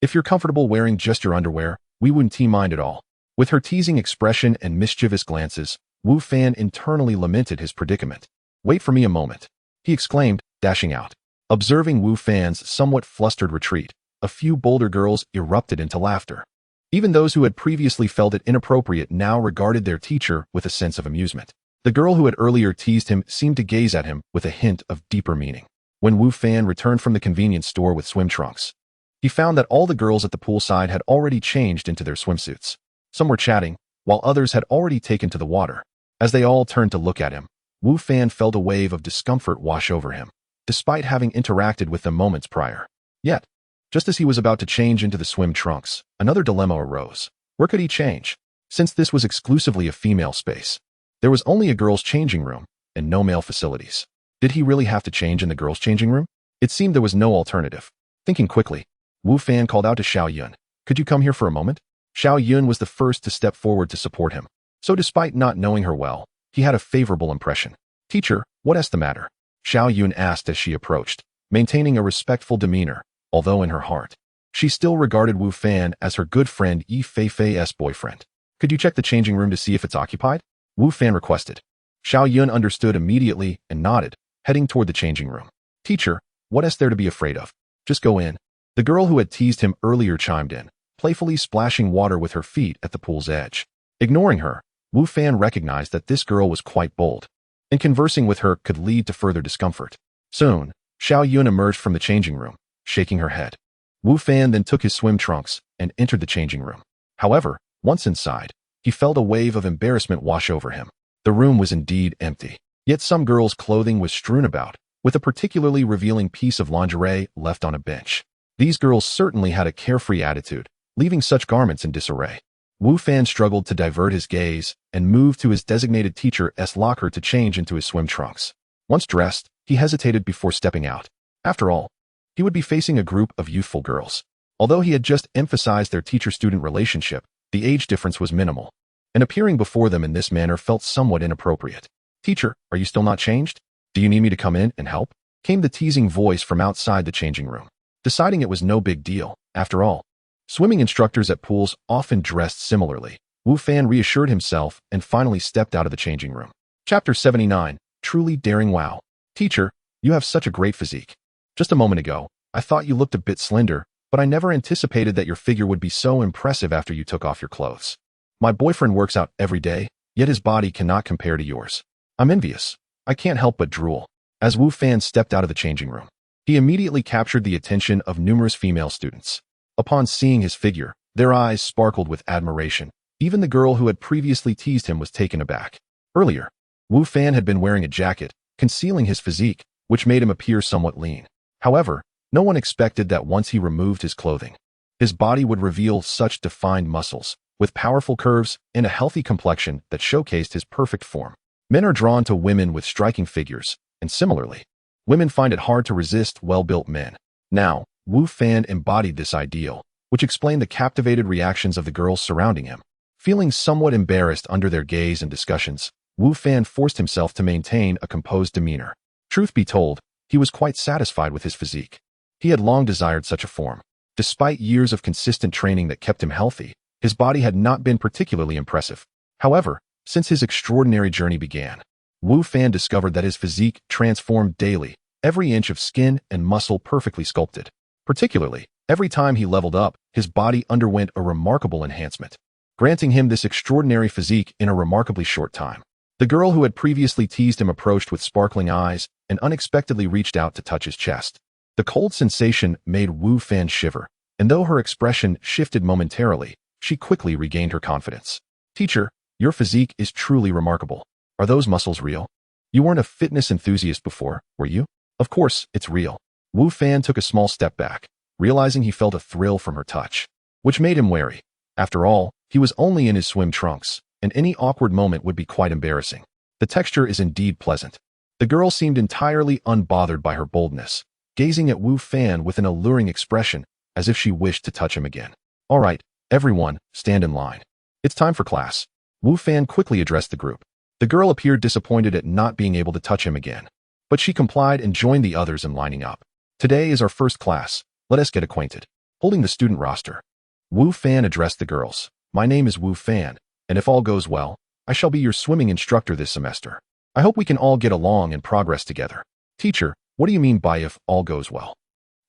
If you're comfortable wearing just your underwear, we wouldn't mind at all. With her teasing expression and mischievous glances, Wu Fan internally lamented his predicament. Wait for me a moment, he exclaimed, dashing out. Observing Wu Fan's somewhat flustered retreat, a few bolder girls erupted into laughter. Even those who had previously felt it inappropriate now regarded their teacher with a sense of amusement. The girl who had earlier teased him seemed to gaze at him with a hint of deeper meaning. When Wu Fan returned from the convenience store with swim trunks, he found that all the girls at the poolside had already changed into their swimsuits. Some were chatting, while others had already taken to the water. As they all turned to look at him, Wu Fan felt a wave of discomfort wash over him, despite having interacted with them moments prior. Yet, just as he was about to change into the swim trunks, another dilemma arose. Where could he change? Since this was exclusively a female space, there was only a girls' changing room and no male facilities. Did he really have to change in the girls' changing room? It seemed there was no alternative. Thinking quickly, Wu Fan called out to Xiao Yun. Could you come here for a moment? Xiao Yun was the first to step forward to support him. So despite not knowing her well, he had a favorable impression. Teacher, what's the matter? Xiao Yun asked as she approached, maintaining a respectful demeanor, although in her heart, she still regarded Wu Fan as her good friend Yi Fei-Fei's boyfriend. Could you check the changing room to see if it's occupied? Wu Fan requested. Xiao Yun understood immediately and nodded, heading toward the changing room. Teacher, what's there to be afraid of? Just go in. The girl who had teased him earlier chimed in, playfully splashing water with her feet at the pool's edge. Ignoring her, Wu Fan recognized that this girl was quite bold, and conversing with her could lead to further discomfort. Soon, Xiao Yun emerged from the changing room, shaking her head. Wu Fan then took his swim trunks and entered the changing room. However, once inside, he felt a wave of embarrassment wash over him. The room was indeed empty, yet some girl's clothing was strewn about, with a particularly revealing piece of lingerie left on a bench. These girls certainly had a carefree attitude, leaving such garments in disarray. Wu Fan struggled to divert his gaze and moved to his designated teacher's locker to change into his swim trunks. Once dressed, he hesitated before stepping out. After all, he would be facing a group of youthful girls. Although he had just emphasized their teacher-student relationship, the age difference was minimal, and appearing before them in this manner felt somewhat inappropriate. Teacher, are you still not changed? Do you need me to come in and help? Came the teasing voice from outside the changing room. Deciding it was no big deal, after all. Swimming instructors at pools often dressed similarly. Wu Fan reassured himself and finally stepped out of the changing room. Chapter 79. Truly Daring. Wow. Teacher, you have such a great physique. Just a moment ago, I thought you looked a bit slender, but I never anticipated that your figure would be so impressive after you took off your clothes. My boyfriend works out every day, yet his body cannot compare to yours. I'm envious. I can't help but drool. As Wu Fan stepped out of the changing room, he immediately captured the attention of numerous female students. Upon seeing his figure, their eyes sparkled with admiration. Even the girl who had previously teased him was taken aback. Earlier, Wu Fan had been wearing a jacket, concealing his physique, which made him appear somewhat lean. However, no one expected that once he removed his clothing, his body would reveal such defined muscles, with powerful curves and a healthy complexion that showcased his perfect form. Men are drawn to women with striking figures, and similarly, women find it hard to resist well-built men. Now, Wu Fan embodied this ideal, which explained the captivated reactions of the girls surrounding him. Feeling somewhat embarrassed under their gaze and discussions, Wu Fan forced himself to maintain a composed demeanor. Truth be told, he was quite satisfied with his physique. He had long desired such a form. Despite years of consistent training that kept him healthy, his body had not been particularly impressive. However, since his extraordinary journey began, Wu Fan discovered that his physique transformed daily, every inch of skin and muscle perfectly sculpted. Particularly, every time he leveled up, his body underwent a remarkable enhancement, granting him this extraordinary physique in a remarkably short time. The girl who had previously teased him approached with sparkling eyes and unexpectedly reached out to touch his chest. The cold sensation made Wu Fan shiver, and though her expression shifted momentarily, she quickly regained her confidence. Teacher, your physique is truly remarkable. Are those muscles real? You weren't a fitness enthusiast before, were you? Of course, it's real. Wu Fan took a small step back, realizing he felt a thrill from her touch, which made him wary. After all, he was only in his swim trunks, and any awkward moment would be quite embarrassing. The texture is indeed pleasant. The girl seemed entirely unbothered by her boldness, gazing at Wu Fan with an alluring expression, as if she wished to touch him again. All right, everyone, stand in line. It's time for class. Wu Fan quickly addressed the group. The girl appeared disappointed at not being able to touch him again, but she complied and joined the others in lining up. Today is our first class. Let us get acquainted. Holding the student roster, Wu Fan addressed the girls. My name is Wu Fan, and if all goes well, I shall be your swimming instructor this semester. I hope we can all get along and progress together. Teacher, what do you mean by if all goes well?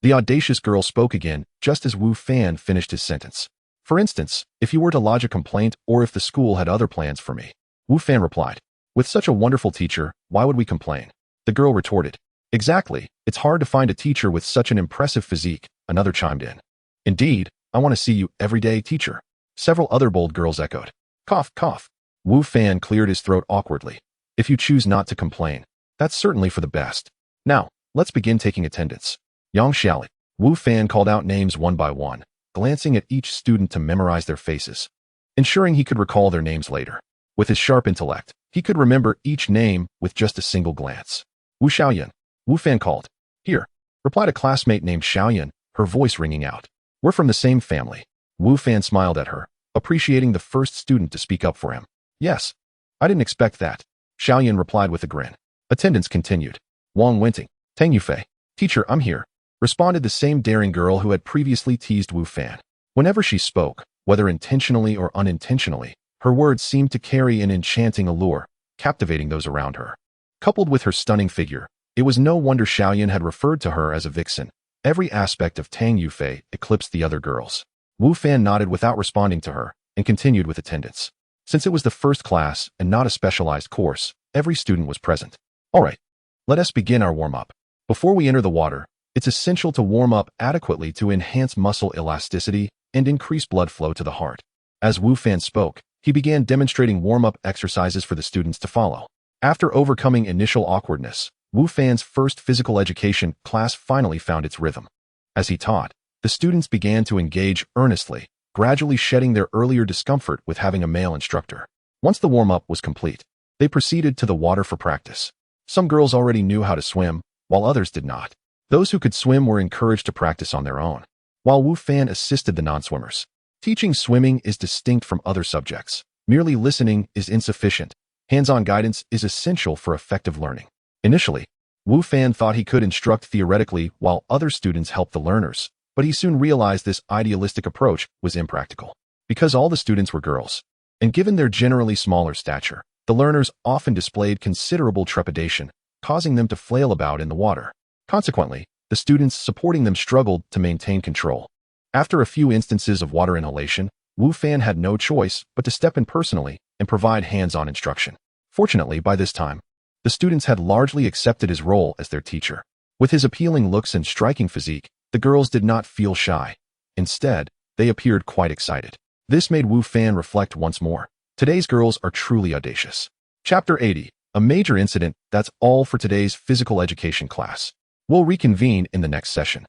The audacious girl spoke again, just as Wu Fan finished his sentence. For instance, if you were to lodge a complaint or if the school had other plans for me. Wu Fan replied. With such a wonderful teacher, why would we complain? The girl retorted. Exactly, it's hard to find a teacher with such an impressive physique, another chimed in. Indeed, I want to see you every day, teacher. Several other bold girls echoed. Cough, cough. Wu Fan cleared his throat awkwardly. If you choose not to complain, that's certainly for the best. Now, let's begin taking attendance. Yang Xiaoli. Wu Fan called out names one by one, glancing at each student to memorize their faces, ensuring he could recall their names later. With his sharp intellect, he could remember each name with just a single glance. Wu Xiaoyan. Wu Fan called. Here, replied a classmate named Xiaoyan, her voice ringing out. We're from the same family. Wu Fan smiled at her, appreciating the first student to speak up for him. Yes, I didn't expect that. Xiaoyan replied with a grin. Attendance continued. Wang Wenting. Tang Yufei. Teacher, I'm here, responded the same daring girl who had previously teased Wu Fan. Whenever she spoke, whether intentionally or unintentionally, her words seemed to carry an enchanting allure, captivating those around her. Coupled with her stunning figure, it was no wonder Xiaoyan had referred to her as a vixen. Every aspect of Tang Yufei eclipsed the other girls. Wu Fan nodded without responding to her, and continued with attendance. Since it was the first class and not a specialized course, every student was present. All right, let us begin our warm-up. Before we enter the water, it's essential to warm up adequately to enhance muscle elasticity and increase blood flow to the heart. As Wu Fan spoke, he began demonstrating warm-up exercises for the students to follow. After overcoming initial awkwardness, Wu Fan's first physical education class finally found its rhythm. As he taught, the students began to engage earnestly, gradually shedding their earlier discomfort with having a male instructor. Once the warm-up was complete, they proceeded to the water for practice. Some girls already knew how to swim, while others did not. Those who could swim were encouraged to practice on their own, while Wu Fan assisted the non-swimmers. Teaching swimming is distinct from other subjects. Merely listening is insufficient. Hands-on guidance is essential for effective learning. Initially, Wu Fan thought he could instruct theoretically while other students helped the learners, but he soon realized this idealistic approach was impractical. Because all the students were girls, and given their generally smaller stature, the learners often displayed considerable trepidation, causing them to flail about in the water. Consequently, the students supporting them struggled to maintain control. After a few instances of water inhalation, Wu Fan had no choice but to step in personally and provide hands-on instruction. Fortunately, by this time, the students had largely accepted his role as their teacher. With his appealing looks and striking physique, the girls did not feel shy. Instead, they appeared quite excited. This made Wu Fan reflect once more. Today's girls are truly audacious. Chapter 80. A major incident. That's all for today's physical education class. We'll reconvene in the next session.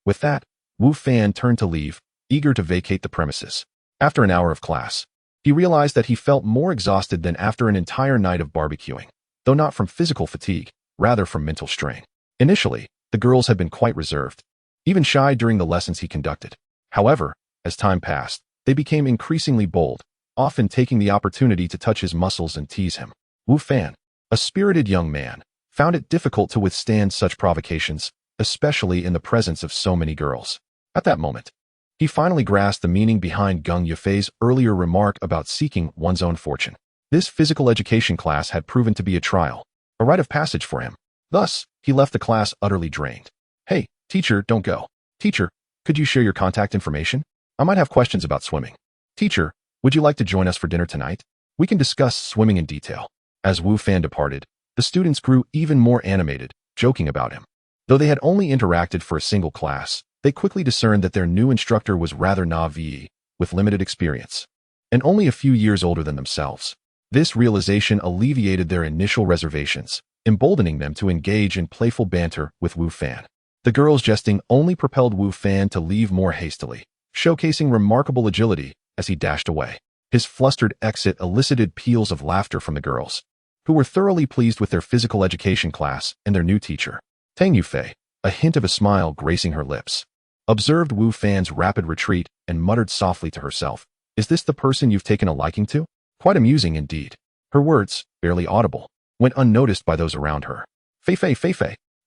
With that, Wu Fan turned to leave, eager to vacate the premises. After an hour of class, he realized that he felt more exhausted than after an entire night of barbecuing, though not from physical fatigue, rather from mental strain. Initially, the girls had been quite reserved, even shy during the lessons he conducted. However, as time passed, they became increasingly bold, often taking the opportunity to touch his muscles and tease him. Wu Fan, a spirited young man, found it difficult to withstand such provocations, especially in the presence of so many girls. At that moment, he finally grasped the meaning behind Gung Yufei's earlier remark about seeking one's own fortune. This physical education class had proven to be a trial, a rite of passage for him. Thus, he left the class utterly drained. Hey, teacher, don't go. Teacher, could you share your contact information? I might have questions about swimming. Teacher, would you like to join us for dinner tonight? We can discuss swimming in detail. As Wu Fan departed, the students grew even more animated, joking about him. Though they had only interacted for a single class, they quickly discerned that their new instructor was rather naive, with limited experience, and only a few years older than themselves. This realization alleviated their initial reservations, emboldening them to engage in playful banter with Wu Fan. The girls' jesting only propelled Wu Fan to leave more hastily, showcasing remarkable agility as he dashed away. His flustered exit elicited peals of laughter from the girls, who were thoroughly pleased with their physical education class and their new teacher. Tang Yufei, a hint of a smile gracing her lips, observed Wu Fan's rapid retreat and muttered softly to herself, "Is this the person you've taken a liking to?" Quite amusing indeed. Her words, barely audible, went unnoticed by those around her. Fei.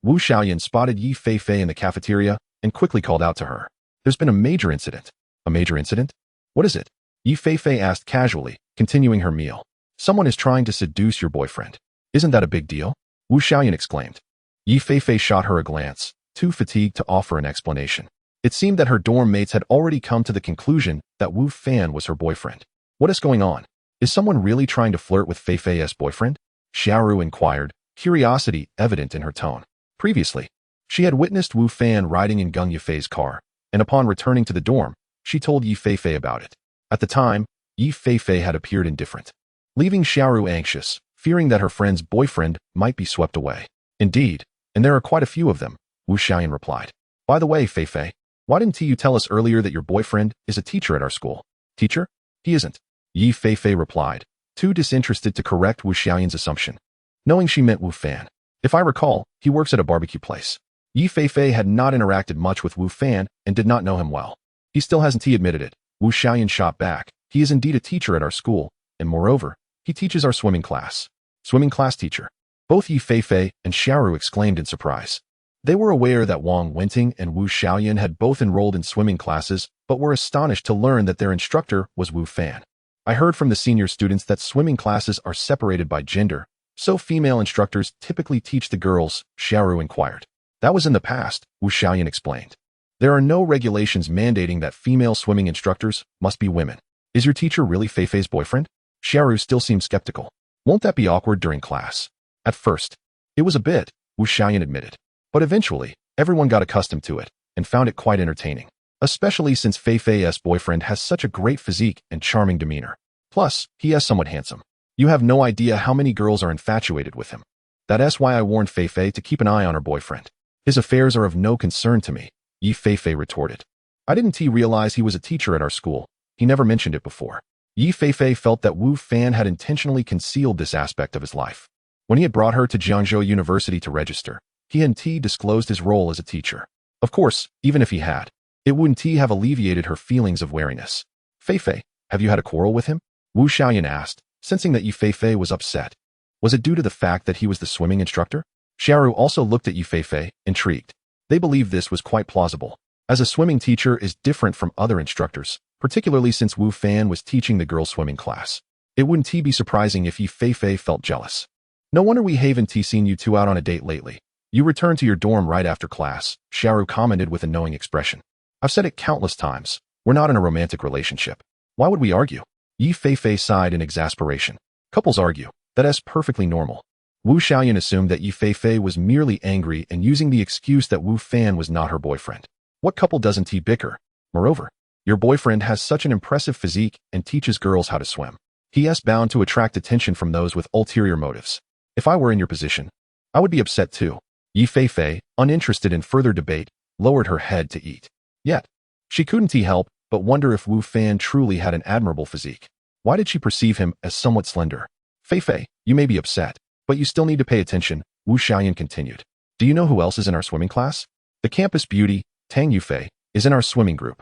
Wu Xiaoyan spotted Yi Fei in the cafeteria and quickly called out to her. There's been a major incident. A major incident? What is it? Yi Fei asked casually, continuing her meal. Someone is trying to seduce your boyfriend. Isn't that a big deal? Wu Xiaoyan exclaimed. Yi Fei shot her a glance, too fatigued to offer an explanation. It seemed that her dorm mates had already come to the conclusion that Wu Fan was her boyfriend. What is going on? Is someone really trying to flirt with Fei's boyfriend? Xiaoru inquired, curiosity evident in her tone. Previously, she had witnessed Wu Fan riding in Gung Yufei's car, and upon returning to the dorm, she told Yi Fei about it. At the time, Yi Fei had appeared indifferent, leaving Xiaoru anxious, fearing that her friend's boyfriend might be swept away. Indeed, and there are quite a few of them, Wu Xiaoyan replied. By the way, Fei, why didn't you tell us earlier that your boyfriend is a teacher at our school? Teacher? He isn't. Yi Fei replied, too disinterested to correct Wu Xiaoyan's assumption, knowing she meant Wu Fan. If I recall, he works at a barbecue place. Yi Fei had not interacted much with Wu Fan and did not know him well. He still hasn't admitted it, Wu Xiaoyan shot back. He is indeed a teacher at our school, and moreover, he teaches our swimming class. Swimming class teacher. Both Yi Fei and Xiaoru exclaimed in surprise. They were aware that Wang Wenting and Wu Xiaoyan had both enrolled in swimming classes, but were astonished to learn that their instructor was Wu Fan. I heard from the senior students that swimming classes are separated by gender, so female instructors typically teach the girls, Xiaoru inquired. That was in the past, Wu Xiaoyan explained. There are no regulations mandating that female swimming instructors must be women. Is your teacher really Fei's boyfriend? Xiaoru still seemed skeptical. Won't that be awkward during class? At first, it was a bit, Wu Xiaoyan admitted. But eventually, everyone got accustomed to it and found it quite entertaining, especially since Fei's boyfriend has such a great physique and charming demeanor. Plus, he is somewhat handsome. You have no idea how many girls are infatuated with him. That's why I warned Fei to keep an eye on her boyfriend. His affairs are of no concern to me, Yi Fei retorted. I didn't realize he was a teacher at our school. He never mentioned it before. Yi Fei felt that Wu Fan had intentionally concealed this aspect of his life. When he had brought her to Jiangzhou University to register, he hadn't disclosed his role as a teacher. Of course, even if he had, it wouldn't have alleviated her feelings of wariness. Fei, have you had a quarrel with him? Wu Xiaoyan asked, sensing that Yi Fei was upset. Was it due to the fact that he was the swimming instructor? Xiaoru also looked at Yi Fei, intrigued. They believed this was quite plausible, as a swimming teacher is different from other instructors, particularly since Wu Fan was teaching the girls' swimming class. It wouldn't be surprising if Yi Fei felt jealous. No wonder we haven't seen you two out on a date lately. You returned to your dorm right after class, Xiaoru commented with a knowing expression. I've said it countless times. We're not in a romantic relationship. Why would we argue? Yi Feifei sighed in exasperation. Couples argue. That's perfectly normal. Wu Xiaoyan assumed that Yi Feifei was merely angry and using the excuse that Wu Fan was not her boyfriend. What couple doesn't bicker? Moreover, your boyfriend has such an impressive physique and teaches girls how to swim. He is bound to attract attention from those with ulterior motives. If I were in your position, I would be upset too. Yi Feifei, uninterested in further debate, lowered her head to eat. Yet, she couldn't help but wonder if Wu Fan truly had an admirable physique. Why did she perceive him as somewhat slender? Feifei, you may be upset, but you still need to pay attention, Wu Xiaoyan continued. Do you know who else is in our swimming class? The campus beauty, Tang Yufei, is in our swimming group.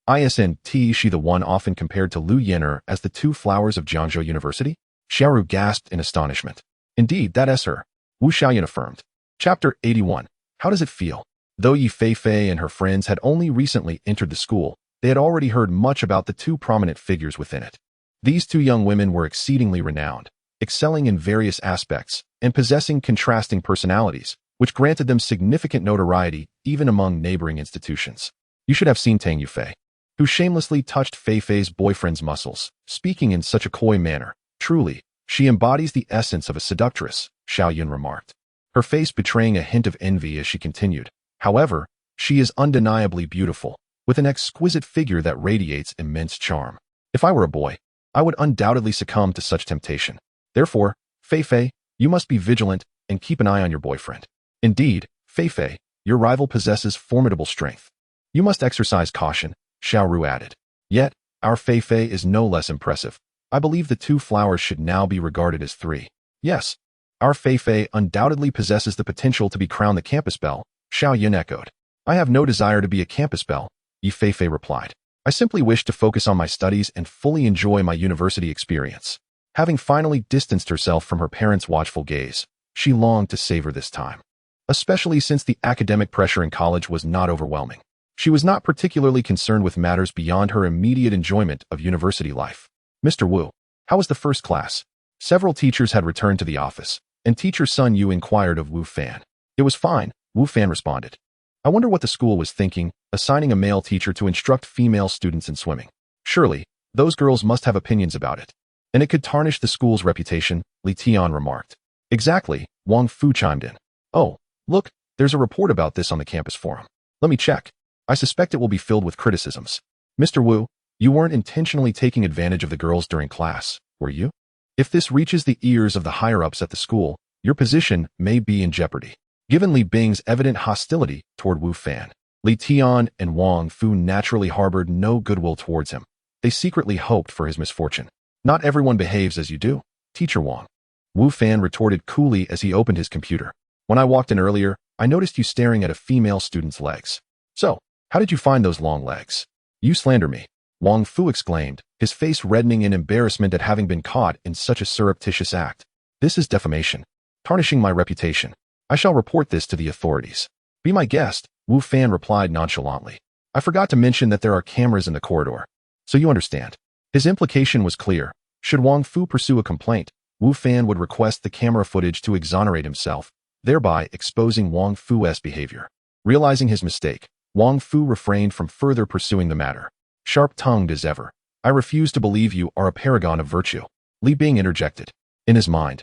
Isn't she the one often compared to Liu Yan'er as the two flowers of Jiangzhou University? Xiaoru gasped in astonishment. Indeed, that is her, Wu Xiaoyan affirmed. Chapter 81. How does it feel? Though Yi Feifei and her friends had only recently entered the school, they had already heard much about the two prominent figures within it. These two young women were exceedingly renowned, excelling in various aspects, and possessing contrasting personalities, which granted them significant notoriety even among neighboring institutions. You should have seen Tang Yufei, who shamelessly touched Feifei's boyfriend's muscles, speaking in such a coy manner. Truly, she embodies the essence of a seductress, Xiao Yun remarked, her face betraying a hint of envy as she continued. However, she is undeniably beautiful, with an exquisite figure that radiates immense charm. If I were a boy, I would undoubtedly succumb to such temptation. Therefore, Feifei, you must be vigilant and keep an eye on your boyfriend. Indeed, Feifei, your rival possesses formidable strength. You must exercise caution, Xiaoru added. Yet, our Feifei is no less impressive. I believe the two flowers should now be regarded as three. Yes, our Feifei undoubtedly possesses the potential to be crowned the campus belle, Xiao Yun echoed. I have no desire to be a campus belle, Yi Feifei replied. I simply wish to focus on my studies and fully enjoy my university experience. Having finally distanced herself from her parents' watchful gaze, she longed to savor this time. Especially since the academic pressure in college was not overwhelming. She was not particularly concerned with matters beyond her immediate enjoyment of university life. Mr. Wu, how was the first class? Several teachers had returned to the office, and teacher Sun Yu inquired of Wu Fan. It was fine, Wu Fan responded. I wonder what the school was thinking, assigning a male teacher to instruct female students in swimming. Surely, those girls must have opinions about it. And it could tarnish the school's reputation, Li Tian remarked. Exactly, Wang Fu chimed in. Oh, look, there's a report about this on the campus forum. Let me check. I suspect it will be filled with criticisms. Mr. Wu, you weren't intentionally taking advantage of the girls during class, were you? If this reaches the ears of the higher-ups at the school, your position may be in jeopardy. Given Li Bing's evident hostility toward Wu Fan, Li Tian and Wang Fu naturally harbored no goodwill towards him. They secretly hoped for his misfortune. Not everyone behaves as you do, Teacher Wang. Wu Fan retorted coolly as he opened his computer. When I walked in earlier, I noticed you staring at a female student's legs. So, how did you find those long legs? You slander me, Wang Fu exclaimed, his face reddening in embarrassment at having been caught in such a surreptitious act. This is defamation, tarnishing my reputation. I shall report this to the authorities. Be my guest, Wu Fan replied nonchalantly. I forgot to mention that there are cameras in the corridor. So you understand. His implication was clear. Should Wang Fu pursue a complaint, Wu Fan would request the camera footage to exonerate himself, thereby exposing Wang Fu's behavior. Realizing his mistake, Wang Fu refrained from further pursuing the matter. Sharp-tongued as ever, I refuse to believe you are a paragon of virtue, Li Bing interjected. In his mind,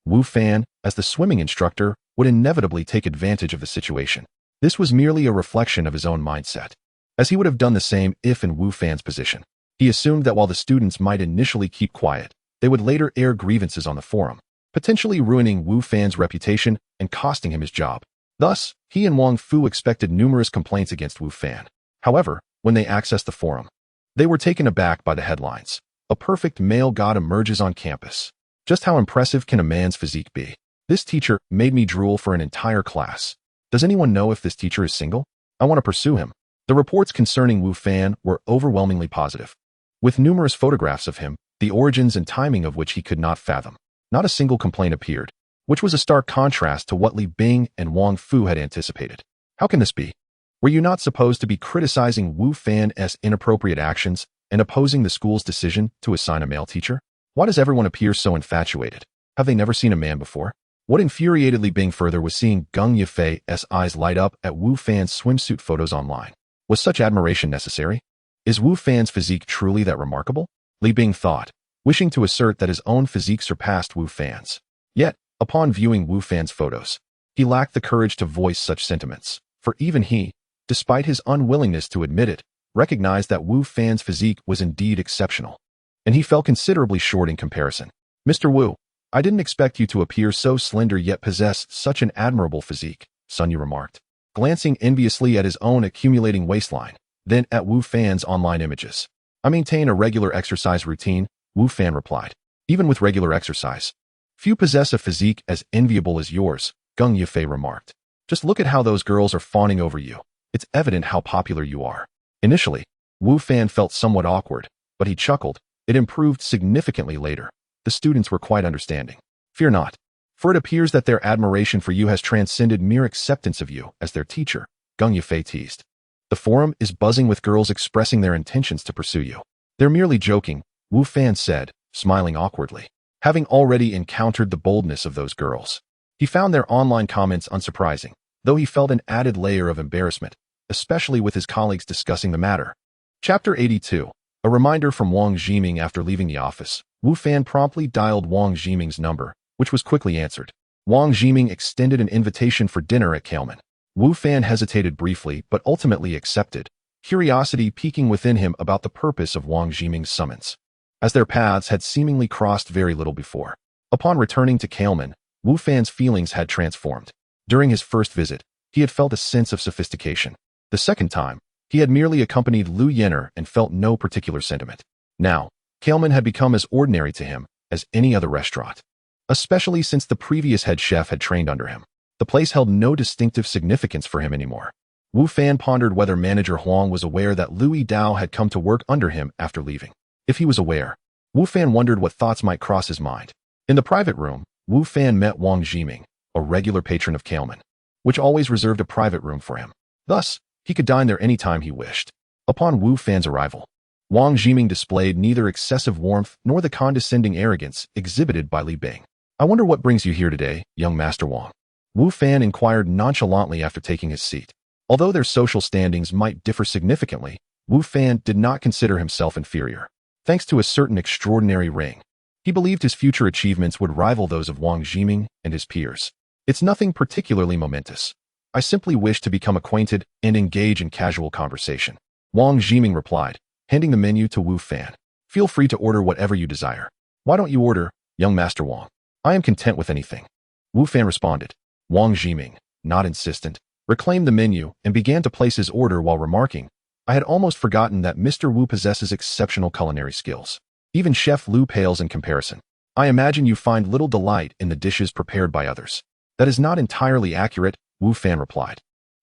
Wu Fan, as the swimming instructor, would inevitably take advantage of the situation. This was merely a reflection of his own mindset, as he would have done the same if in Wu Fan's position. He assumed that while the students might initially keep quiet, they would later air grievances on the forum, potentially ruining Wu Fan's reputation and costing him his job. Thus, he and Wang Fu expected numerous complaints against Wu Fan. However, when they accessed the forum, they were taken aback by the headlines. A perfect male god emerges on campus. Just how impressive can a man's physique be? This teacher made me drool for an entire class. Does anyone know if this teacher is single? I want to pursue him. The reports concerning Wu Fan were overwhelmingly positive, with numerous photographs of him, the origins and timing of which he could not fathom. Not a single complaint appeared, which was a stark contrast to what Li Bing and Wang Fu had anticipated. How can this be? Were you not supposed to be criticizing Wu Fan's inappropriate actions and opposing the school's decision to assign a male teacher? Why does everyone appear so infatuated? Have they never seen a man before? What infuriated Li Bing further was seeing Gung Yifei's eyes light up at Wu Fan's swimsuit photos online. Was such admiration necessary? Is Wu Fan's physique truly that remarkable? Li Bing thought, wishing to assert that his own physique surpassed Wu Fan's. Yet, upon viewing Wu Fan's photos, he lacked the courage to voice such sentiments, for even he, despite his unwillingness to admit it, recognized that Wu Fan's physique was indeed exceptional. And he fell considerably short in comparison. Mr. Wu, I didn't expect you to appear so slender yet possess such an admirable physique, Sun Yu remarked, glancing enviously at his own accumulating waistline, then at Wu Fan's online images. I maintain a regular exercise routine, Wu Fan replied. Even with regular exercise, few possess a physique as enviable as yours, Geng Yifei remarked. Just look at how those girls are fawning over you. It's evident how popular you are. Initially, Wu Fan felt somewhat awkward, but he chuckled. It improved significantly later. The students were quite understanding. Fear not, for it appears that their admiration for you has transcended mere acceptance of you as their teacher, Geng Yifei teased. The forum is buzzing with girls expressing their intentions to pursue you. They're merely joking, Wu Fan said, smiling awkwardly. Having already encountered the boldness of those girls, he found their online comments unsurprising, though he felt an added layer of embarrassment, especially with his colleagues discussing the matter. Chapter 82. A reminder from Wang Jiming. After leaving the office, Wu Fan promptly dialed Wang Jiming's number, which was quickly answered. Wang Jiming extended an invitation for dinner at Ailment. Wu Fan hesitated briefly but ultimately accepted, curiosity piquing within him about the purpose of Wang Jiming's summons, as their paths had seemingly crossed very little before. Upon returning to Ailment, Wu Fan's feelings had transformed. During his first visit, he had felt a sense of sophistication. The second time, he had merely accompanied Lu Yenner and felt no particular sentiment. Now, Ailment had become as ordinary to him as any other restaurant, especially since the previous head chef had trained under him. The place held no distinctive significance for him anymore. Wu Fan pondered whether manager Huang was aware that Louis Dao had come to work under him after leaving. If he was aware, Wu Fan wondered what thoughts might cross his mind. In the private room, Wu Fan met Wang Jiming, a regular patron of Ailment, which always reserved a private room for him. Thus, he could dine there any time he wished. Upon Wu Fan's arrival, Wang Jiming displayed neither excessive warmth nor the condescending arrogance exhibited by Li Bing. I wonder what brings you here today, young Master Wang? Wu Fan inquired nonchalantly after taking his seat. Although their social standings might differ significantly, Wu Fan did not consider himself inferior. Thanks to a certain extraordinary ring, he believed his future achievements would rival those of Wang Jiming and his peers. It's nothing particularly momentous. I simply wish to become acquainted and engage in casual conversation, Wang Jiming replied, handing the menu to Wu Fan. Feel free to order whatever you desire. Why don't you order, young Master Wang? I am content with anything, Wu Fan responded. Wang Jiming, not insistent, reclaimed the menu and began to place his order while remarking, I had almost forgotten that Mr. Wu possesses exceptional culinary skills. Even Chef Lu pales in comparison. I imagine you find little delight in the dishes prepared by others. That is not entirely accurate, Wu Fan replied.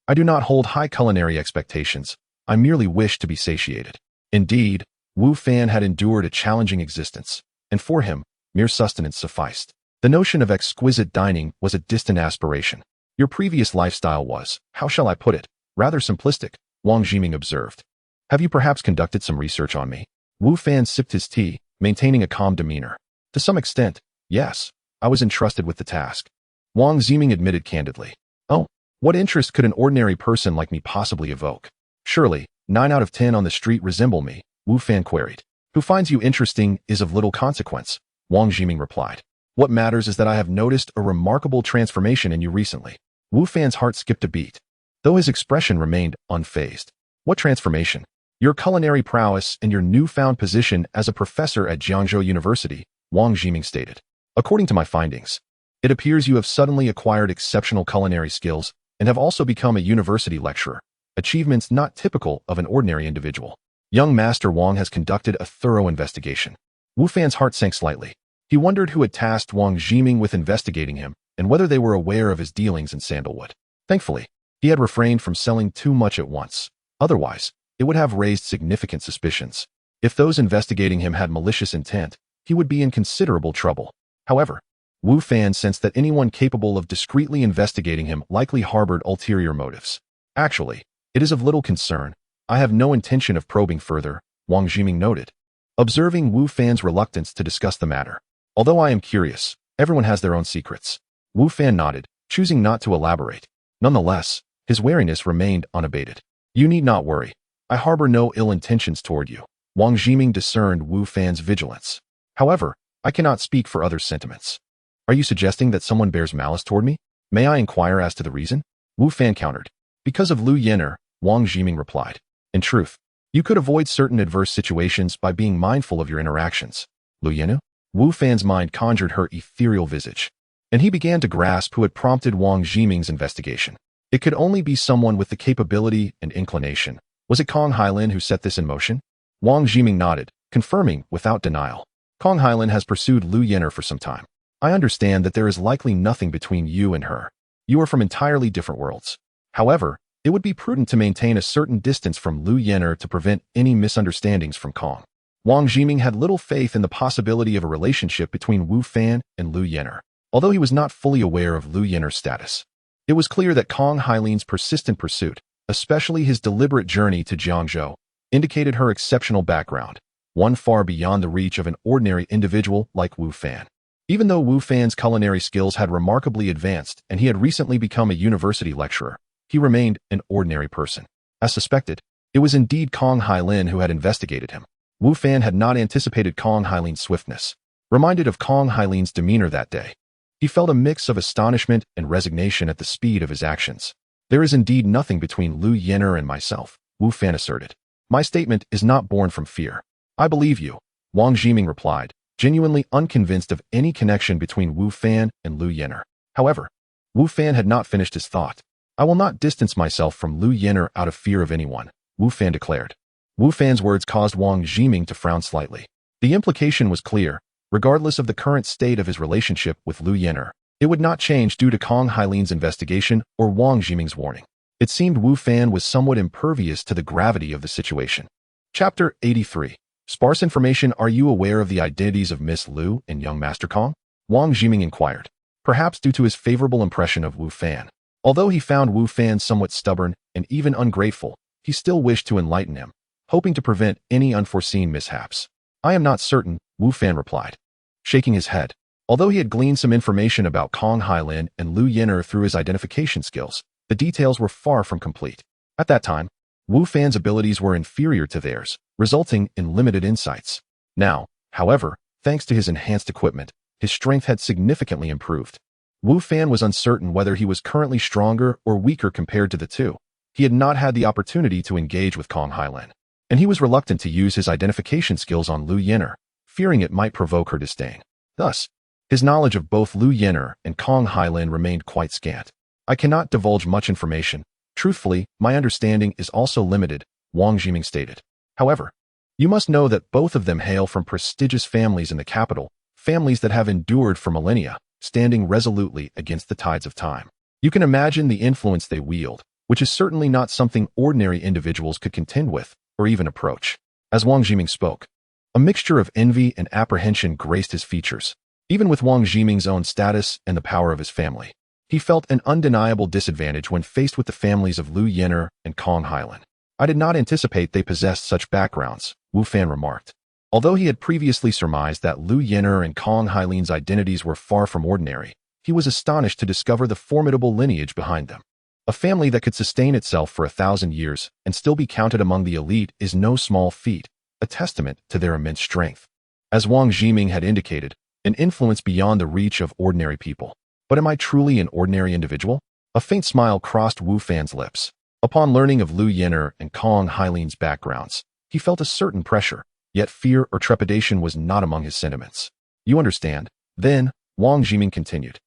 I do not hold high culinary expectations. I merely wish to be satiated. Indeed, Wu Fan had endured a challenging existence, and for him, mere sustenance sufficed. The notion of exquisite dining was a distant aspiration. Your previous lifestyle was, how shall I put it, rather simplistic, Wang Jiming observed. Have you perhaps conducted some research on me? Wu Fan sipped his tea, maintaining a calm demeanor. To some extent, yes, I was entrusted with the task, Wang Jiming admitted candidly. Oh, what interest could an ordinary person like me possibly evoke? Surely, 9 out of 10 on the street resemble me, Wu Fan queried. Who finds you interesting is of little consequence, Wang Jiming replied. What matters is that I have noticed a remarkable transformation in you recently. Wu Fan's heart skipped a beat, though his expression remained unfazed. What transformation? Your culinary prowess and your newfound position as a professor at Jiangzhou University, Wang Jiming stated. According to my findings, it appears you have suddenly acquired exceptional culinary skills and have also become a university lecturer, achievements not typical of an ordinary individual. Young Master Wang has conducted a thorough investigation. Wu Fan's heart sank slightly. He wondered who had tasked Wang Jiming with investigating him and whether they were aware of his dealings in sandalwood. Thankfully, he had refrained from selling too much at once. Otherwise, it would have raised significant suspicions. If those investigating him had malicious intent, he would be in considerable trouble. However, Wu Fan sensed that anyone capable of discreetly investigating him likely harbored ulterior motives. Actually, it is of little concern. I have no intention of probing further, Wang Jiming noted, observing Wu Fan's reluctance to discuss the matter. Although I am curious, everyone has their own secrets. Wu Fan nodded, choosing not to elaborate. Nonetheless, his wariness remained unabated. You need not worry. I harbor no ill intentions toward you. Wang Jiming discerned Wu Fan's vigilance. However, I cannot speak for others' sentiments. Are you suggesting that someone bears malice toward me? May I inquire as to the reason? Wu Fan countered. Because of Lu Yener, Wang Jiming replied. In truth, you could avoid certain adverse situations by being mindful of your interactions. Lu Yener? Wu Fan's mind conjured her ethereal visage, and he began to grasp who had prompted Wang Jiming's investigation. It could only be someone with the capability and inclination. Was it Kong Hailin who set this in motion? Wang Jiming nodded, confirming without denial. Kong Hailin has pursued Lu Yener for some time. I understand that there is likely nothing between you and her. You are from entirely different worlds. However, it would be prudent to maintain a certain distance from Lu Yener to prevent any misunderstandings from Kong. Wang Jiming had little faith in the possibility of a relationship between Wu Fan and Lu Yener, although he was not fully aware of Lu Yener's status. It was clear that Kong Hailin's persistent pursuit, especially his deliberate journey to Jiangzhou, indicated her exceptional background, one far beyond the reach of an ordinary individual like Wu Fan. Even though Wu Fan's culinary skills had remarkably advanced and he had recently become a university lecturer, he remained an ordinary person. As suspected, it was indeed Kong Hailin who had investigated him. Wu Fan had not anticipated Kong Hailin's swiftness. Reminded of Kong Hailin's demeanor that day, he felt a mix of astonishment and resignation at the speed of his actions. There is indeed nothing between Lu Yener and myself, Wu Fan asserted. My statement is not born from fear. I believe you, Wang Jiming replied, genuinely unconvinced of any connection between Wu Fan and Lu Yener. However, Wu Fan had not finished his thought. I will not distance myself from Lu Yener out of fear of anyone, Wu Fan declared. Wu Fan's words caused Wang Jiming to frown slightly. The implication was clear. Regardless of the current state of his relationship with Lu Yener, it would not change due to Kong Hailin's investigation or Wang Jiming's warning. It seemed Wu Fan was somewhat impervious to the gravity of the situation. Chapter 83. Sparse information. Are you aware of the identities of Miss Lu and young Master Kong? Wang Jiming inquired, perhaps due to his favorable impression of Wu Fan. Although he found Wu Fan somewhat stubborn and even ungrateful, he still wished to enlighten him, hoping to prevent any unforeseen mishaps. I am not certain, Wu Fan replied, shaking his head. Although he had gleaned some information about Kong Hailin and Lu Yener through his identification skills, the details were far from complete. At that time, Wu Fan's abilities were inferior to theirs, resulting in limited insights. Now, however, thanks to his enhanced equipment, his strength had significantly improved. Wu Fan was uncertain whether he was currently stronger or weaker compared to the two. He had not had the opportunity to engage with Kong Hailin, and he was reluctant to use his identification skills on Lu Yener, fearing it might provoke her disdain. Thus, his knowledge of both Lu Yener and Kong Hailin remained quite scant. I cannot divulge much information. Truthfully, my understanding is also limited, Wang Jiming stated. However, you must know that both of them hail from prestigious families in the capital, families that have endured for millennia, standing resolutely against the tides of time. You can imagine the influence they wield, which is certainly not something ordinary individuals could contend with, or even approach. As Wang Jiming spoke, a mixture of envy and apprehension graced his features. Even with Wang Jiming's own status and the power of his family, he felt an undeniable disadvantage when faced with the families of Lu Yener and Kong Hailin. I did not anticipate they possessed such backgrounds, Wu Fan remarked. Although he had previously surmised that Lu Yener and Kong Hailin's identities were far from ordinary, he was astonished to discover the formidable lineage behind them. A family that could sustain itself for 1,000 years and still be counted among the elite is no small feat, a testament to their immense strength. As Wang Jiming had indicated, an influence beyond the reach of ordinary people. But am I truly an ordinary individual? A faint smile crossed Wu Fan's lips. Upon learning of Lu Yener and Kong Hailin's backgrounds, he felt a certain pressure, yet fear or trepidation was not among his sentiments. You understand? Then, Wang Jiming continued.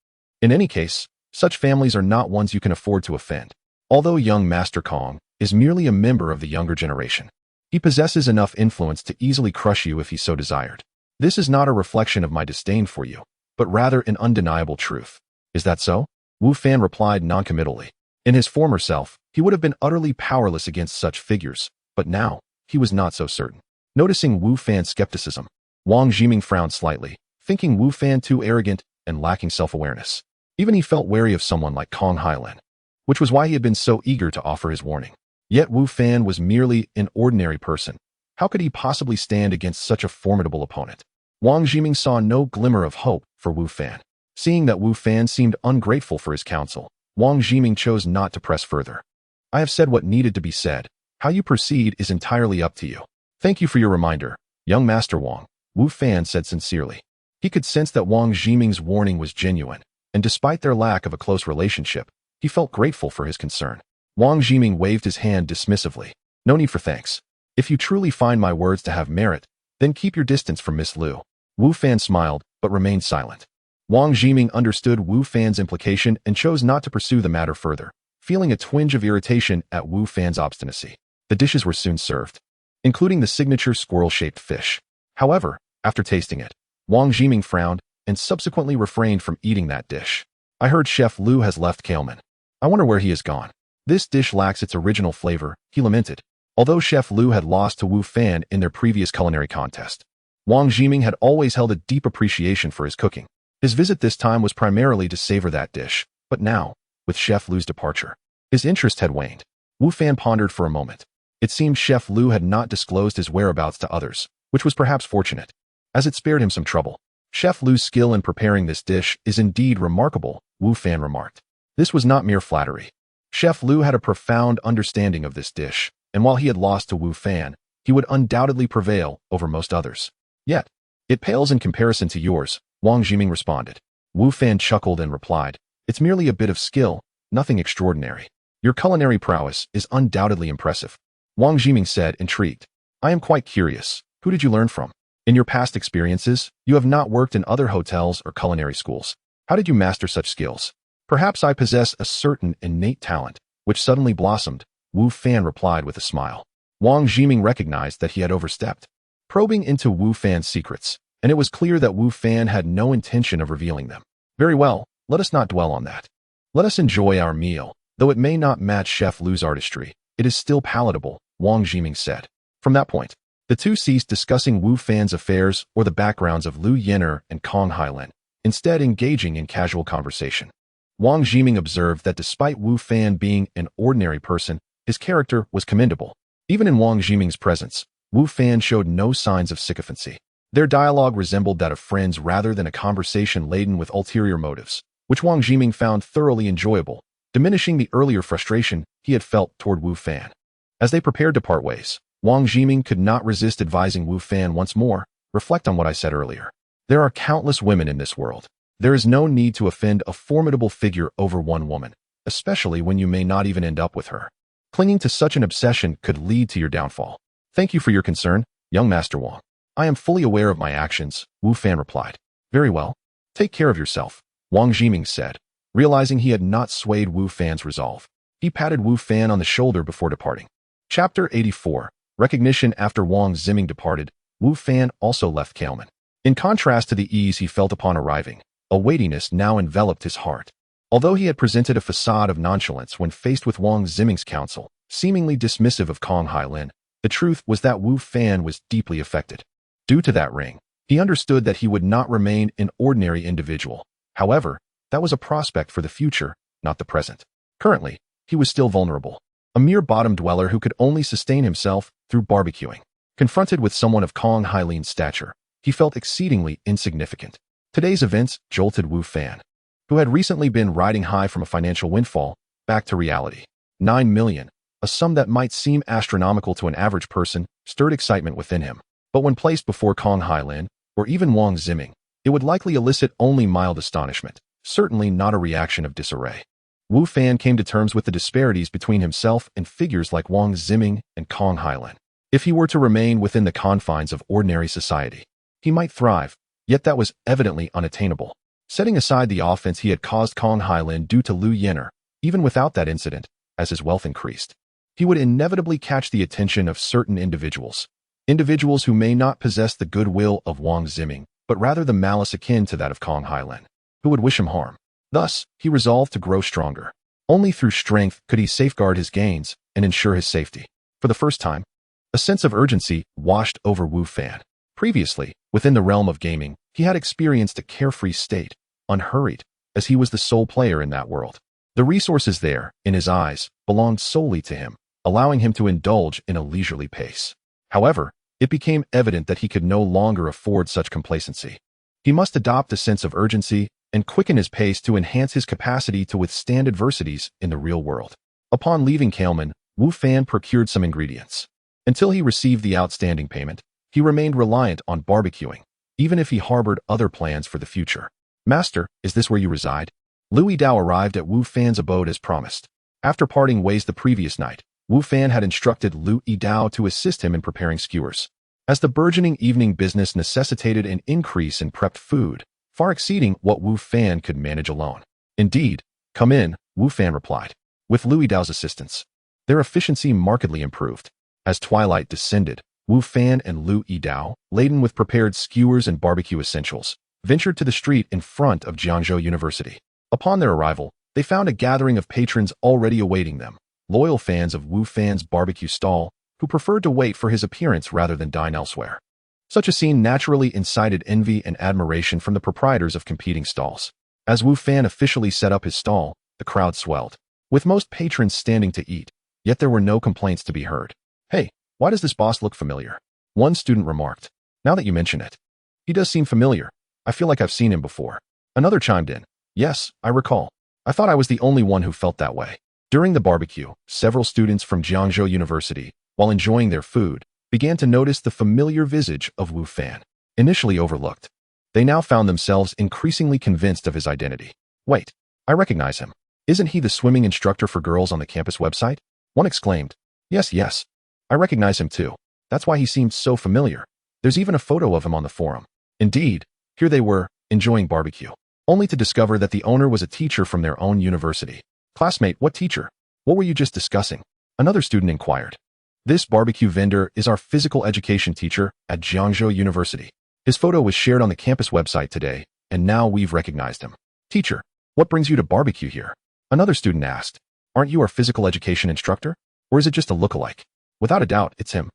In any case, such families are not ones you can afford to offend. Although young Master Kong is merely a member of the younger generation, he possesses enough influence to easily crush you if he so desired. This is not a reflection of my disdain for you, but rather an undeniable truth. Is that so? Wu Fan replied noncommittally. In his former self, he would have been utterly powerless against such figures, but now, he was not so certain. Noticing Wu Fan's skepticism, Wang Jiming frowned slightly, thinking Wu Fan too arrogant and lacking self-awareness. Even he felt wary of someone like Kong Hailin, which was why he had been so eager to offer his warning. Yet Wu Fan was merely an ordinary person. How could he possibly stand against such a formidable opponent? Wang Jiming saw no glimmer of hope for Wu Fan. Seeing that Wu Fan seemed ungrateful for his counsel, Wang Jiming chose not to press further. I have said what needed to be said. How you proceed is entirely up to you. Thank you for your reminder, young Master Wang, Wu Fan said sincerely. He could sense that Wang Zhiming's warning was genuine, and despite their lack of a close relationship, he felt grateful for his concern. Wang Zhiming waved his hand dismissively. No need for thanks. If you truly find my words to have merit, then keep your distance from Miss Liu. Wu Fan smiled, but remained silent. Wang Zhiming understood Wu Fan's implication and chose not to pursue the matter further, feeling a twinge of irritation at Wu Fan's obstinacy. The dishes were soon served, including the signature squirrel-shaped fish. However, after tasting it, Wang Zhiming frowned and subsequently refrained from eating that dish. I heard Chef Liu has left Kailman. I wonder where he has gone. This dish lacks its original flavor, he lamented. Although Chef Liu had lost to Wu Fan in their previous culinary contest, Wang Zhiming had always held a deep appreciation for his cooking. His visit this time was primarily to savor that dish, but now, with Chef Liu's departure, his interest had waned. Wu Fan pondered for a moment. It seemed Chef Liu had not disclosed his whereabouts to others, which was perhaps fortunate, as it spared him some trouble. Chef Liu's skill in preparing this dish is indeed remarkable, Wu Fan remarked. This was not mere flattery. Chef Liu had a profound understanding of this dish, and while he had lost to Wu Fan, he would undoubtedly prevail over most others. Yet, it pales in comparison to yours, Wang Zhiming responded. Wu Fan chuckled and replied, it's merely a bit of skill, nothing extraordinary. Your culinary prowess is undoubtedly impressive. Wang Zhiming said, intrigued. I am quite curious. Who did you learn from? In your past experiences, you have not worked in other hotels or culinary schools. How did you master such skills? Perhaps I possess a certain innate talent, which suddenly blossomed, Wu Fan replied with a smile. Wang Zhiming recognized that he had overstepped, probing into Wu Fan's secrets, and it was clear that Wu Fan had no intention of revealing them. Very well, let us not dwell on that. Let us enjoy our meal. Though it may not match Chef Liu's artistry, it is still palatable, Wang Zhiming said. From that point, the two ceased discussing Wu Fan's affairs or the backgrounds of Liu Yener and Kong Hailin, instead engaging in casual conversation. Wang Zhiming observed that despite Wu Fan being an ordinary person, his character was commendable. Even in Wang Zhiming's presence, Wu Fan showed no signs of sycophancy. Their dialogue resembled that of friends rather than a conversation laden with ulterior motives, which Wang Zhiming found thoroughly enjoyable, diminishing the earlier frustration he had felt toward Wu Fan. As they prepared to part ways, Wang Zhiming could not resist advising Wu Fan once more, reflect on what I said earlier. There are countless women in this world. There is no need to offend a formidable figure over one woman, especially when you may not even end up with her. Clinging to such an obsession could lead to your downfall. Thank you for your concern, young Master Wang. I am fully aware of my actions, Wu Fan replied. Very well. Take care of yourself, Wang Zhiming said, realizing he had not swayed Wu Fan's resolve. He patted Wu Fan on the shoulder before departing. Chapter 84. Recognition. After Wang Zhiming departed, Wu Fan also left Kailman. In contrast to the ease he felt upon arriving, a weightiness now enveloped his heart. Although he had presented a facade of nonchalance when faced with Wang Zhiming's counsel, seemingly dismissive of Kong Hailin, the truth was that Wu Fan was deeply affected. Due to that ring, he understood that he would not remain an ordinary individual. However, that was a prospect for the future, not the present. Currently, he was still vulnerable, a mere bottom dweller who could only sustain himself through barbecuing. Confronted with someone of Kong Hailin's stature, he felt exceedingly insignificant. Today's events jolted Wu Fan, who had recently been riding high from a financial windfall, back to reality. 9 million, a sum that might seem astronomical to an average person, stirred excitement within him. But when placed before Kong Hailin, or even Wang Zhiming, it would likely elicit only mild astonishment, certainly not a reaction of disarray. Wu Fan came to terms with the disparities between himself and figures like Wang Zhiming and Kong Hailin. If he were to remain within the confines of ordinary society, he might thrive, yet that was evidently unattainable. Setting aside the offense he had caused Kong Hailin due to Liu Yener, even without that incident, as his wealth increased, he would inevitably catch the attention of certain individuals who may not possess the goodwill of Wang Zhiming, but rather the malice akin to that of Kong Hailin, who would wish him harm. Thus, he resolved to grow stronger. Only through strength could he safeguard his gains and ensure his safety. For the first time, a sense of urgency washed over Wu Fan. Previously, within the realm of gaming, he had experienced a carefree state, unhurried, as he was the sole player in that world. The resources there, in his eyes, belonged solely to him, allowing him to indulge in a leisurely pace. However, it became evident that he could no longer afford such complacency. He must adopt a sense of urgency and quicken his pace to enhance his capacity to withstand adversities in the real world. Upon leaving Kailman, Wu Fan procured some ingredients. Until he received the outstanding payment, he remained reliant on barbecuing, even if he harbored other plans for the future. Master, is this where you reside? Lu Yidao arrived at Wu Fan's abode as promised. After parting ways the previous night, Wu Fan had instructed Lu Yidao to assist him in preparing skewers. As the burgeoning evening business necessitated an increase in prepped food, far exceeding what Wu Fan could manage alone. Indeed, come in, Wu Fan replied. With Lu Yidao's assistance, their efficiency markedly improved. As twilight descended, Wu Fan and Lu Yidao, laden with prepared skewers and barbecue essentials, ventured to the street in front of Jiangzhou University. Upon their arrival, they found a gathering of patrons already awaiting them, loyal fans of Wu Fan's barbecue stall, who preferred to wait for his appearance rather than dine elsewhere. Such a scene naturally incited envy and admiration from the proprietors of competing stalls. As Wu Fan officially set up his stall, the crowd swelled, with most patrons standing to eat, yet there were no complaints to be heard. Hey, why does this boss look familiar? One student remarked. Now that you mention it, he does seem familiar. I feel like I've seen him before. Another chimed in. Yes, I recall. I thought I was the only one who felt that way. During the barbecue, several students from Jiangzhou University, while enjoying their food, began to notice the familiar visage of Wu Fan. Initially overlooked, they now found themselves increasingly convinced of his identity. Wait, I recognize him. Isn't he the swimming instructor for girls on the campus website? One exclaimed. Yes, I recognize him too. That's why he seemed so familiar. There's even a photo of him on the forum. Indeed, here they were, enjoying barbecue, only to discover that the owner was a teacher from their own university. Classmate, what teacher? What were you just discussing? Another student inquired. This barbecue vendor is our physical education teacher at Jiangzhou University. His photo was shared on the campus website today, and now we've recognized him. Teacher, what brings you to barbecue here? Another student asked. Aren't you our physical education instructor? Or is it just a lookalike? Without a doubt, it's him.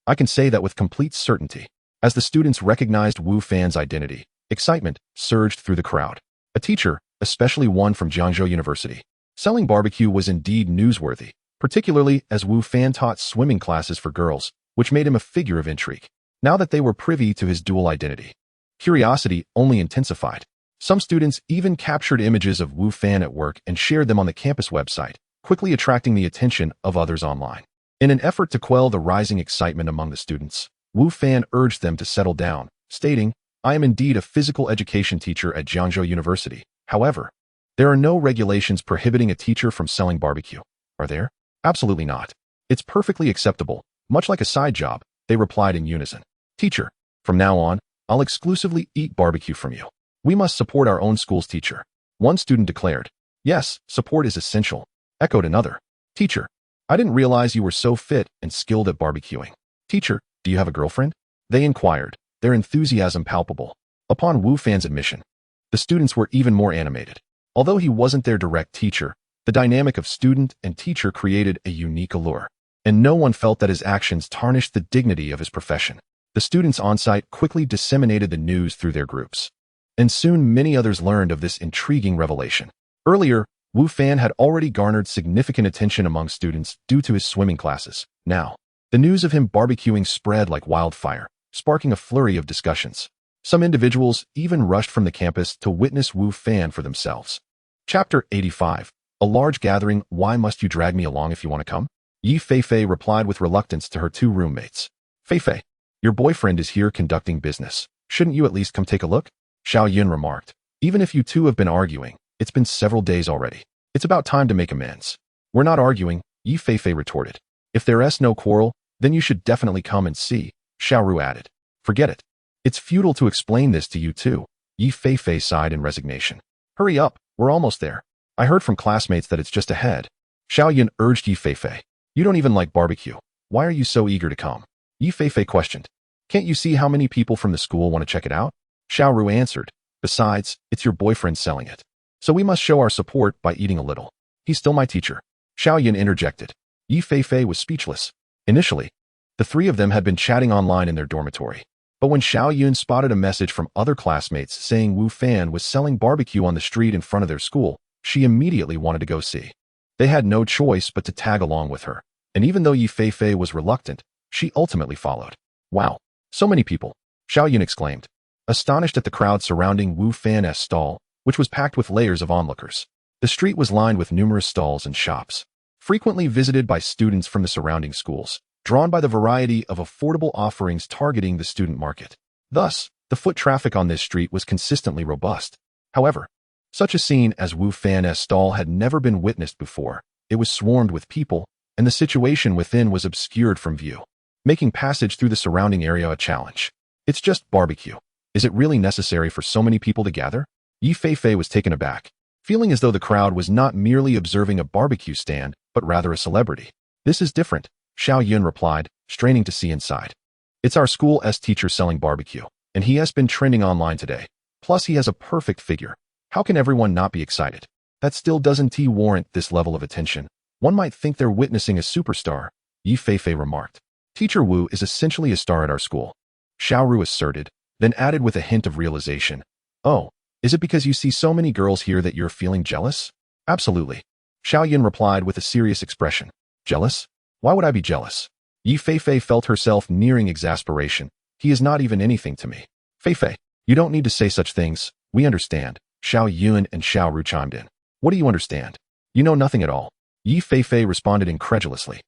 I can say that with complete certainty. As the students recognized Wu Fan's identity, excitement surged through the crowd. A teacher, especially one from Jiangzhou University, selling barbecue was indeed newsworthy, particularly as Wu Fan taught swimming classes for girls, which made him a figure of intrigue. Now that they were privy to his dual identity, curiosity only intensified. Some students even captured images of Wu Fan at work and shared them on the campus website, quickly attracting the attention of others online. In an effort to quell the rising excitement among the students, Wu Fan urged them to settle down, stating, I am indeed a physical education teacher at Jiangzhou University. However, there are no regulations prohibiting a teacher from selling barbecue. Are there? Absolutely not. It's perfectly acceptable, much like a side job, they replied in unison. Teacher, from now on, I'll exclusively eat barbecue from you. We must support our own school's teacher. One student declared. Yes, support is essential, echoed another. Teacher, I didn't realize you were so fit and skilled at barbecuing. Teacher, do you have a girlfriend? They inquired, their enthusiasm palpable. Upon Wu Fan's admission, the students were even more animated. Although he wasn't their direct teacher, the dynamic of student and teacher created a unique allure, and no one felt that his actions tarnished the dignity of his profession. The students on-site quickly disseminated the news through their groups, and soon many others learned of this intriguing revelation. Earlier, Wu Fan had already garnered significant attention among students due to his swimming classes. Now, the news of him barbecuing spread like wildfire, sparking a flurry of discussions. Some individuals even rushed from the campus to witness Wu Fan for themselves. Chapter 85. A large gathering. Why must you drag me along if you want to come? Yi Feifei replied with reluctance to her two roommates. Feifei, your boyfriend is here conducting business. Shouldn't you at least come take a look? Xiao Yun remarked. Even if you two have been arguing, it's been several days already. It's about time to make amends. We're not arguing, Yi Feifei retorted. If there's no quarrel, then you should definitely come and see, Xiao Ru added. Forget it. It's futile to explain this to you too, Yi Feifei sighed in resignation. Hurry up, we're almost there. I heard from classmates that it's just ahead. Xiao Yun urged Yi Feifei. You don't even like barbecue. Why are you so eager to come? Yi Feifei questioned. Can't you see how many people from the school want to check it out? Xiao Ru answered. Besides, it's your boyfriend selling it. So we must show our support by eating a little. He's still my teacher. Xiao Yun interjected. Yi Feifei was speechless. Initially, the three of them had been chatting online in their dormitory. But when Xiao Yun spotted a message from other classmates saying Wu Fan was selling barbecue on the street in front of their school, she immediately wanted to go see. They had no choice but to tag along with her. And even though Yi Feifei was reluctant, she ultimately followed. Wow, so many people, Xiao Yun exclaimed, astonished at the crowd surrounding Wu Fan's stall, which was packed with layers of onlookers. The street was lined with numerous stalls and shops. frequently visited by students from the surrounding schools, drawn by the variety of affordable offerings targeting the student market. Thus, the foot traffic on this street was consistently robust. However, such a scene as Wu Fan's stall had never been witnessed before. It was swarmed with people, and the situation within was obscured from view, making passage through the surrounding area a challenge. It's just barbecue. Is it really necessary for so many people to gather? Yi Feifei was taken aback, feeling as though the crowd was not merely observing a barbecue stand, but rather a celebrity. This is different, Xiao Yun replied, straining to see inside. It's our school's teacher selling barbecue, and he has been trending online today. Plus he has a perfect figure. How can everyone not be excited? That still doesn't warrant this level of attention. One might think they're witnessing a superstar, Yi Feifei remarked. Teacher Wu is essentially a star at our school, Xiao Ru asserted, then added with a hint of realization. Oh, is it because you see so many girls here that you're feeling jealous? Absolutely, Xiao Yun replied with a serious expression. Jealous? Why would I be jealous? Yi Feifei felt herself nearing exasperation. He is not even anything to me. Feifei, you don't need to say such things. We understand, Xiao Yun and Xiao Ru chimed in. What do you understand? You know nothing at all. Yi Feifei responded incredulously.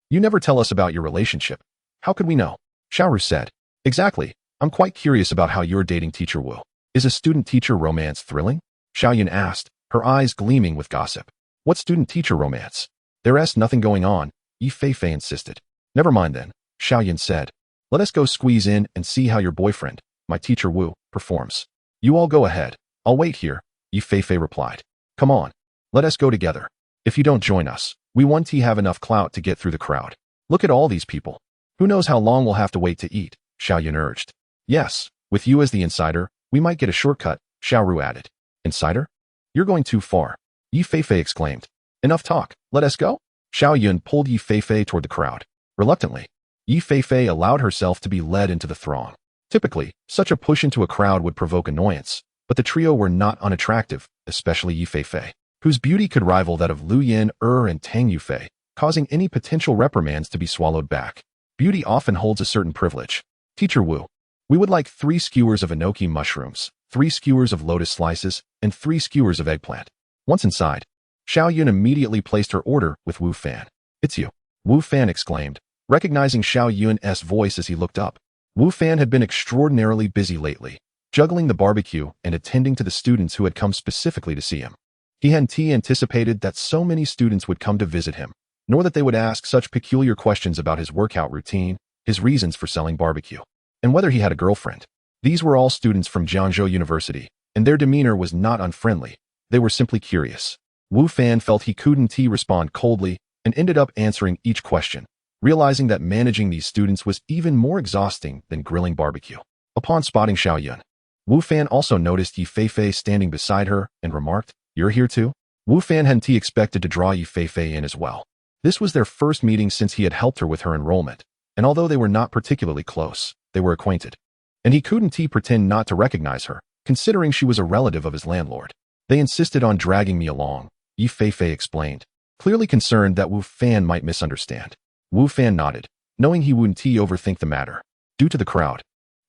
You never tell us about your relationship. How could we know? Xiao Ru said. Exactly. I'm quite curious about how you're dating Teacher Wu. Is a student-teacher romance thrilling? Xiao Yun asked, her eyes gleaming with gossip. What student-teacher romance? There's nothing going on, Yi Feifei insisted. Never mind then, Xiao Yun said. Let us go squeeze in and see how your boyfriend, my Teacher Wu, performs. You all go ahead. I'll wait here, Yi Feifei replied. Come on. Let us go together. If you don't join us, we won't have enough clout to get through the crowd. Look at all these people. Who knows how long we'll have to wait to eat, Xiao Yun urged. Yes, with you as the insider, we might get a shortcut, Xiao Ru added. Insider? You're going too far, Yi Feifei exclaimed. Enough talk, let us go? Xiao Yun pulled Yi Feifei toward the crowd. Reluctantly, Yi Feifei allowed herself to be led into the throng. Typically, such a push into a crowd would provoke annoyance, but the trio were not unattractive, especially Yi Feifei, whose beauty could rival that of Lu Yin, and Tang Yufei, causing any potential reprimands to be swallowed back. Beauty often holds a certain privilege. Teacher Wu, we would like 3 skewers of enoki mushrooms, 3 skewers of lotus slices, and 3 skewers of eggplant. Once inside, Xiao Yun immediately placed her order with Wu Fan. It's you, Wu Fan exclaimed, recognizing Xiao Yun's voice as he looked up. Wu Fan had been extraordinarily busy lately, juggling the barbecue and attending to the students who had come specifically to see him. He hadn't anticipated that so many students would come to visit him, nor that they would ask such peculiar questions about his workout routine, his reasons for selling barbecue, and whether he had a girlfriend. These were all students from Jiangzhou University, and their demeanor was not unfriendly. They were simply curious. Wu Fan felt he couldn't respond coldly and ended up answering each question, realizing that managing these students was even more exhausting than grilling barbecue. Upon spotting Xiao Yun, Wu Fan also noticed Yi Feifei standing beside her and remarked, You're here too? Wu Fan hadn't expected to draw Yi Feifei in as well. This was their first meeting since he had helped her with her enrollment, and although they were not particularly close, they were acquainted. And he couldn't pretend not to recognize her, considering she was a relative of his landlord. They insisted on dragging me along, Yi Feifei explained, clearly concerned that Wu Fan might misunderstand. Wu Fan nodded, knowing he wouldn't overthink the matter. Due to the crowd,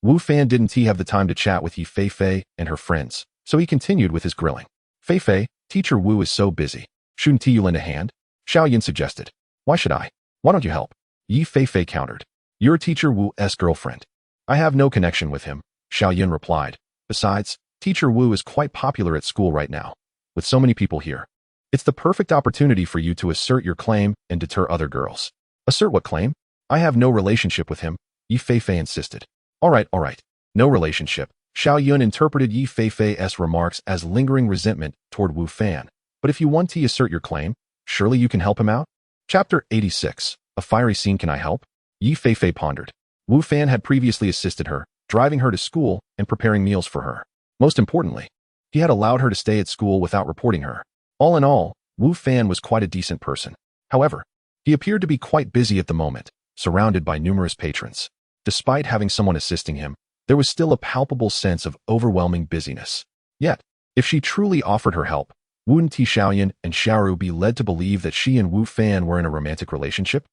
Wu Fan didn't have the time to chat with Yi Feifei and her friends, so he continued with his grilling. Feifei, Teacher Wu is so busy. Shouldn't you lend a hand? Xiao Yun suggested. Why should I? Why don't you help? Yi Feifei countered. You're Teacher Wu's girlfriend. I have no connection with him, Xiao Yun replied. Besides, Teacher Wu is quite popular at school right now, with so many people here. It's the perfect opportunity for you to assert your claim and deter other girls. Assert what claim? I have no relationship with him, Yi Feifei insisted. All right. No relationship. Xiao Yun interpreted Yi Feifei's remarks as lingering resentment toward Wu Fan. But if you want to assert your claim, surely you can help him out? Chapter 86. A fiery scene. Can I help? Yi Feifei pondered. Wu Fan had previously assisted her, driving her to school and preparing meals for her. Most importantly, he had allowed her to stay at school without reporting her. All in all, Wu Fan was quite a decent person. However, he appeared to be quite busy at the moment, surrounded by numerous patrons. Despite having someone assisting him, there was still a palpable sense of overwhelming busyness. Yet, if she truly offered her help, wouldn't Xiao Yun and Xiao Ru be led to believe that she and Wu Fan were in a romantic relationship?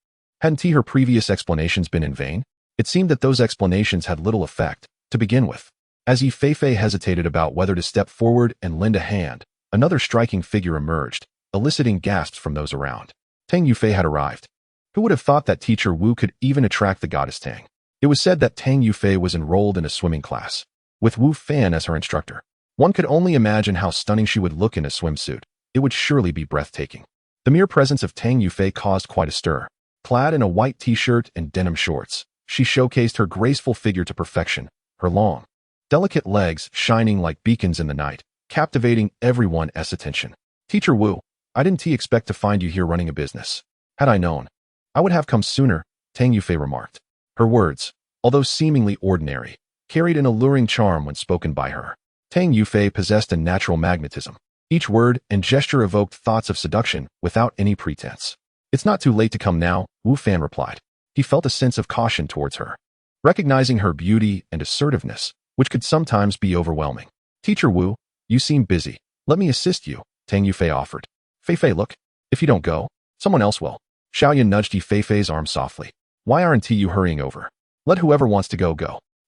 Hadn't her previous explanations been in vain? It seemed that those explanations had little effect, to begin with. As Yi Feifei hesitated about whether to step forward and lend a hand, another striking figure emerged, eliciting gasps from those around. Tang Yufei had arrived. Who would have thought that teacher Wu could even attract the goddess Tang? It was said that Tang Yufei was enrolled in a swimming class, with Wu Fan as her instructor. One could only imagine how stunning she would look in a swimsuit. It would surely be breathtaking. The mere presence of Tang Yufei caused quite a stir. Clad in a white t-shirt and denim shorts, she showcased her graceful figure to perfection, her long, delicate legs shining like beacons in the night, captivating everyone's attention. Teacher Wu, I didn't expect to find you here running a business. Had I known, I would have come sooner, Tang Yufei remarked. Her words, although seemingly ordinary, carried an alluring charm when spoken by her. Tang Yufei possessed a natural magnetism. Each word and gesture evoked thoughts of seduction without any pretense. It's not too late to come now, Wu Fan replied. He felt a sense of caution towards her, recognizing her beauty and assertiveness, which could sometimes be overwhelming. Teacher Wu, you seem busy. Let me assist you, Tang Yufei offered. Fei, look. If you don't go, someone else will. Xiaoyan nudged Fei's arm softly. Why aren't you hurrying over? Let whoever wants to go.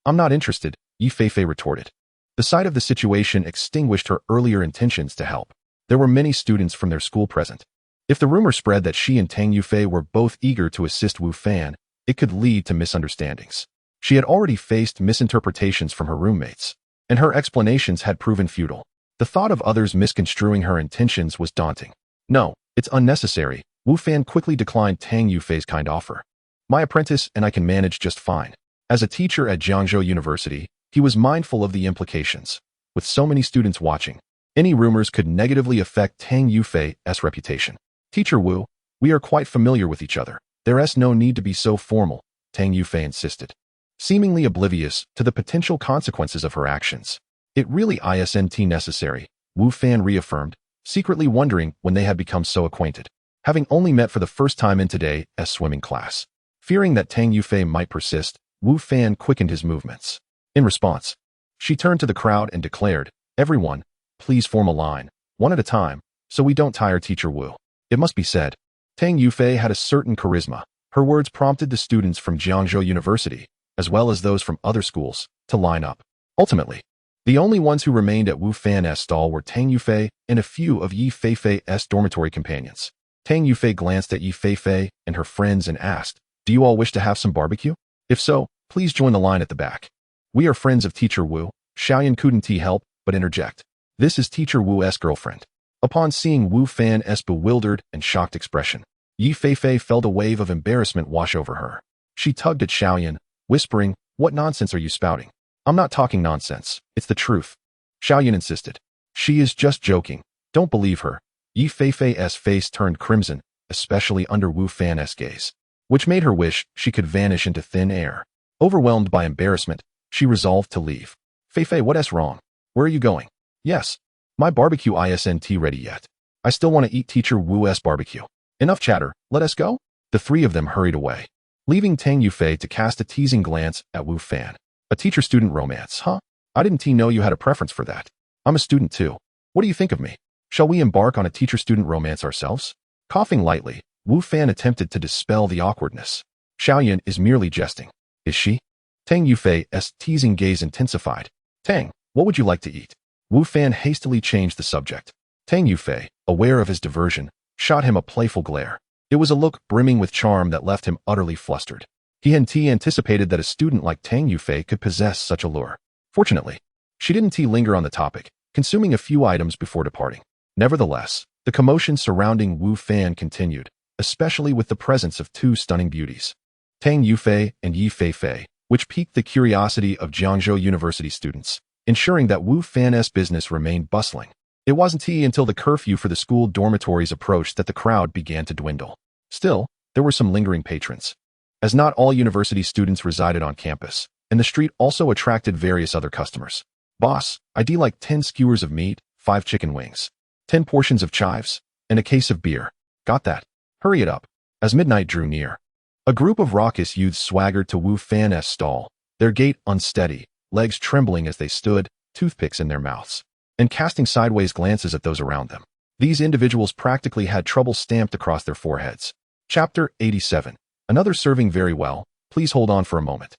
I'm not interested, Fei retorted. The sight of the situation extinguished her earlier intentions to help. There were many students from their school present. If the rumor spread that she and Tang Yufei were both eager to assist Wu Fan, it could lead to misunderstandings. She had already faced misinterpretations from her roommates, and her explanations had proven futile. The thought of others misconstruing her intentions was daunting. No, it's unnecessary, Wu Fan quickly declined Tang Yufei's kind offer. My apprentice and I can manage just fine. As a teacher at Jiangzhou University, he was mindful of the implications. With so many students watching, any rumors could negatively affect Tang Yufei's reputation. Teacher Wu, we are quite familiar with each other. There's no need to be so formal, Tang Yufei insisted, seemingly oblivious to the potential consequences of her actions. It really isn't necessary, Wu Fan reaffirmed, secretly wondering when they had become so acquainted, having only met for the first time in today's swimming class. Fearing that Tang Yufei might persist, Wu Fan quickened his movements. In response, she turned to the crowd and declared, everyone, please form a line, one at a time, so we don't tire Teacher Wu. It must be said, Tang Yufei had a certain charisma. Her words prompted the students from Jiangzhou University, as well as those from other schools, to line up. Ultimately, the only ones who remained at Wu Fan's stall were Tang Yufei and a few of Fei's dormitory companions. Tang Yufei glanced at Fei and her friends and asked, do you all wish to have some barbecue? If so, please join the line at the back. We are friends of Teacher Wu. Xiaoyan couldn't help but interject. This is Teacher Wu's girlfriend. Upon seeing Wu Fan's bewildered and shocked expression, Fei felt a wave of embarrassment wash over her. She tugged at Xiaoyan, whispering, what nonsense are you spouting? I'm not talking nonsense. It's the truth. Xiaoyan insisted. She is just joking. Don't believe her. Fei's face turned crimson, especially under Wu Fan's gaze, which made her wish she could vanish into thin air. Overwhelmed by embarrassment, she resolved to leave. Fei, what's wrong? Where are you going? Yes. My barbecue isn't ready yet. I still want to eat Teacher Wu's barbecue. Enough chatter, let us go? The three of them hurried away, leaving Tang Yufei to cast a teasing glance at Wu Fan. A teacher-student romance, huh? I didn't know you had a preference for that. I'm a student too. What do you think of me? Shall we embark on a teacher-student romance ourselves? Coughing lightly, Wu Fan attempted to dispel the awkwardness. Xiaoyan is merely jesting. Is she? Tang Yufei's teasing gaze intensified. Tang, what would you like to eat? Wu Fan hastily changed the subject. Tang Yufei, aware of his diversion, shot him a playful glare. It was a look brimming with charm that left him utterly flustered. He hadn't anticipated that a student like Tang Yufei could possess such a lure. Fortunately, she didn't linger on the topic, consuming a few items before departing. Nevertheless, the commotion surrounding Wu Fan continued, especially with the presence of two stunning beauties, Tang Yufei and Fei, which piqued the curiosity of Jiangzhou University students, ensuring that Wu Fan's business remained bustling. It wasn't until the curfew for the school dormitories approached that the crowd began to dwindle. Still, there were some lingering patrons, as not all university students resided on campus, and the street also attracted various other customers. Boss, I'd like 10 skewers of meat, 5 chicken wings, 10 portions of chives, and a case of beer. Got that? Hurry it up. As midnight drew near, a group of raucous youths swaggered to Wu Fan's stall, their gait unsteady, legs trembling as they stood, toothpicks in their mouths, and casting sideways glances at those around them. These individuals practically had trouble stamped across their foreheads. Chapter 87. Another serving very well. Please hold on for a moment.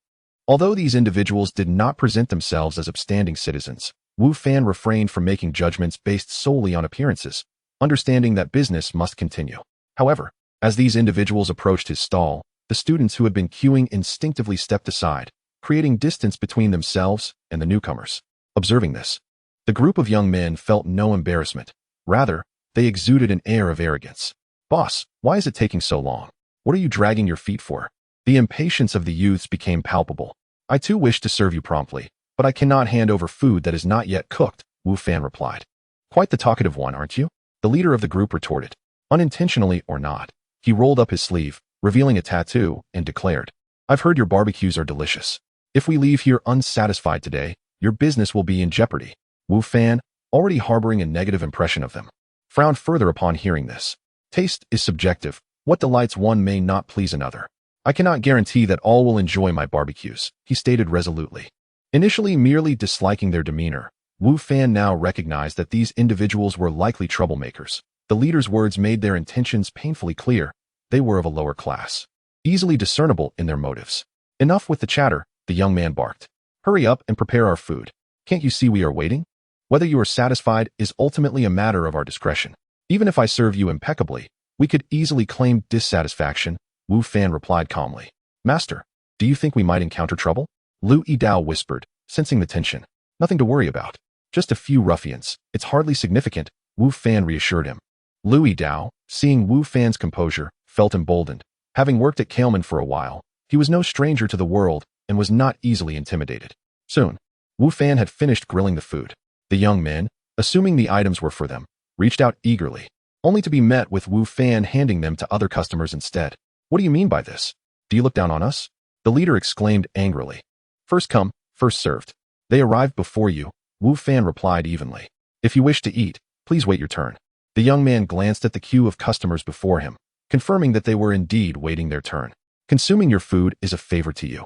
Although these individuals did not present themselves as upstanding citizens, Wu Fan refrained from making judgments based solely on appearances, understanding that business must continue. However, As these individuals approached his stall, the students who had been queuing instinctively stepped aside, creating distance between themselves and the newcomers. Observing this, the group of young men felt no embarrassment. Rather, they exuded an air of arrogance. "Boss, why is it taking so long? What are you dragging your feet for?" The impatience of the youths became palpable. "I too wish to serve you promptly, but I cannot hand over food that is not yet cooked," Wu Fan replied. "Quite the talkative one, aren't you?" the leader of the group retorted. Unintentionally or not, he rolled up his sleeve, revealing a tattoo, and declared, "I've heard your barbecues are delicious. If we leave here unsatisfied today, your business will be in jeopardy." Wu Fan, already harboring a negative impression of them, frowned further upon hearing this. "Taste is subjective. What delights one may not please another. I cannot guarantee that all will enjoy my barbecues," he stated resolutely. Initially merely disliking their demeanor, Wu Fan now recognized that these individuals were likely troublemakers. The leader's words made their intentions painfully clear. They were of a lower class, easily discernible in their motives. "Enough with the chatter," the young man barked. "Hurry up and prepare our food. Can't you see we are waiting? Whether you are satisfied is ultimately a matter of our discretion. Even if I serve you impeccably, we could easily claim dissatisfaction," Wu Fan replied calmly. "Master, do you think we might encounter trouble?" Lu Yidao whispered, sensing the tension. "Nothing to worry about. Just a few ruffians. It's hardly significant," Wu Fan reassured him. Lu Yidao, seeing Wu Fan's composure, felt emboldened. Having worked at Kailman for a while, he was no stranger to the world and was not easily intimidated. Soon, Wu Fan had finished grilling the food. The young men, assuming the items were for them, reached out eagerly, only to be met with Wu Fan handing them to other customers instead. "What do you mean by this? Do you look down on us?" the leader exclaimed angrily. "First come, first served. They arrived before you," Wu Fan replied evenly. "If you wish to eat, please wait your turn." The young man glanced at the queue of customers before him, confirming that they were indeed waiting their turn. "Consuming your food is a favor to you.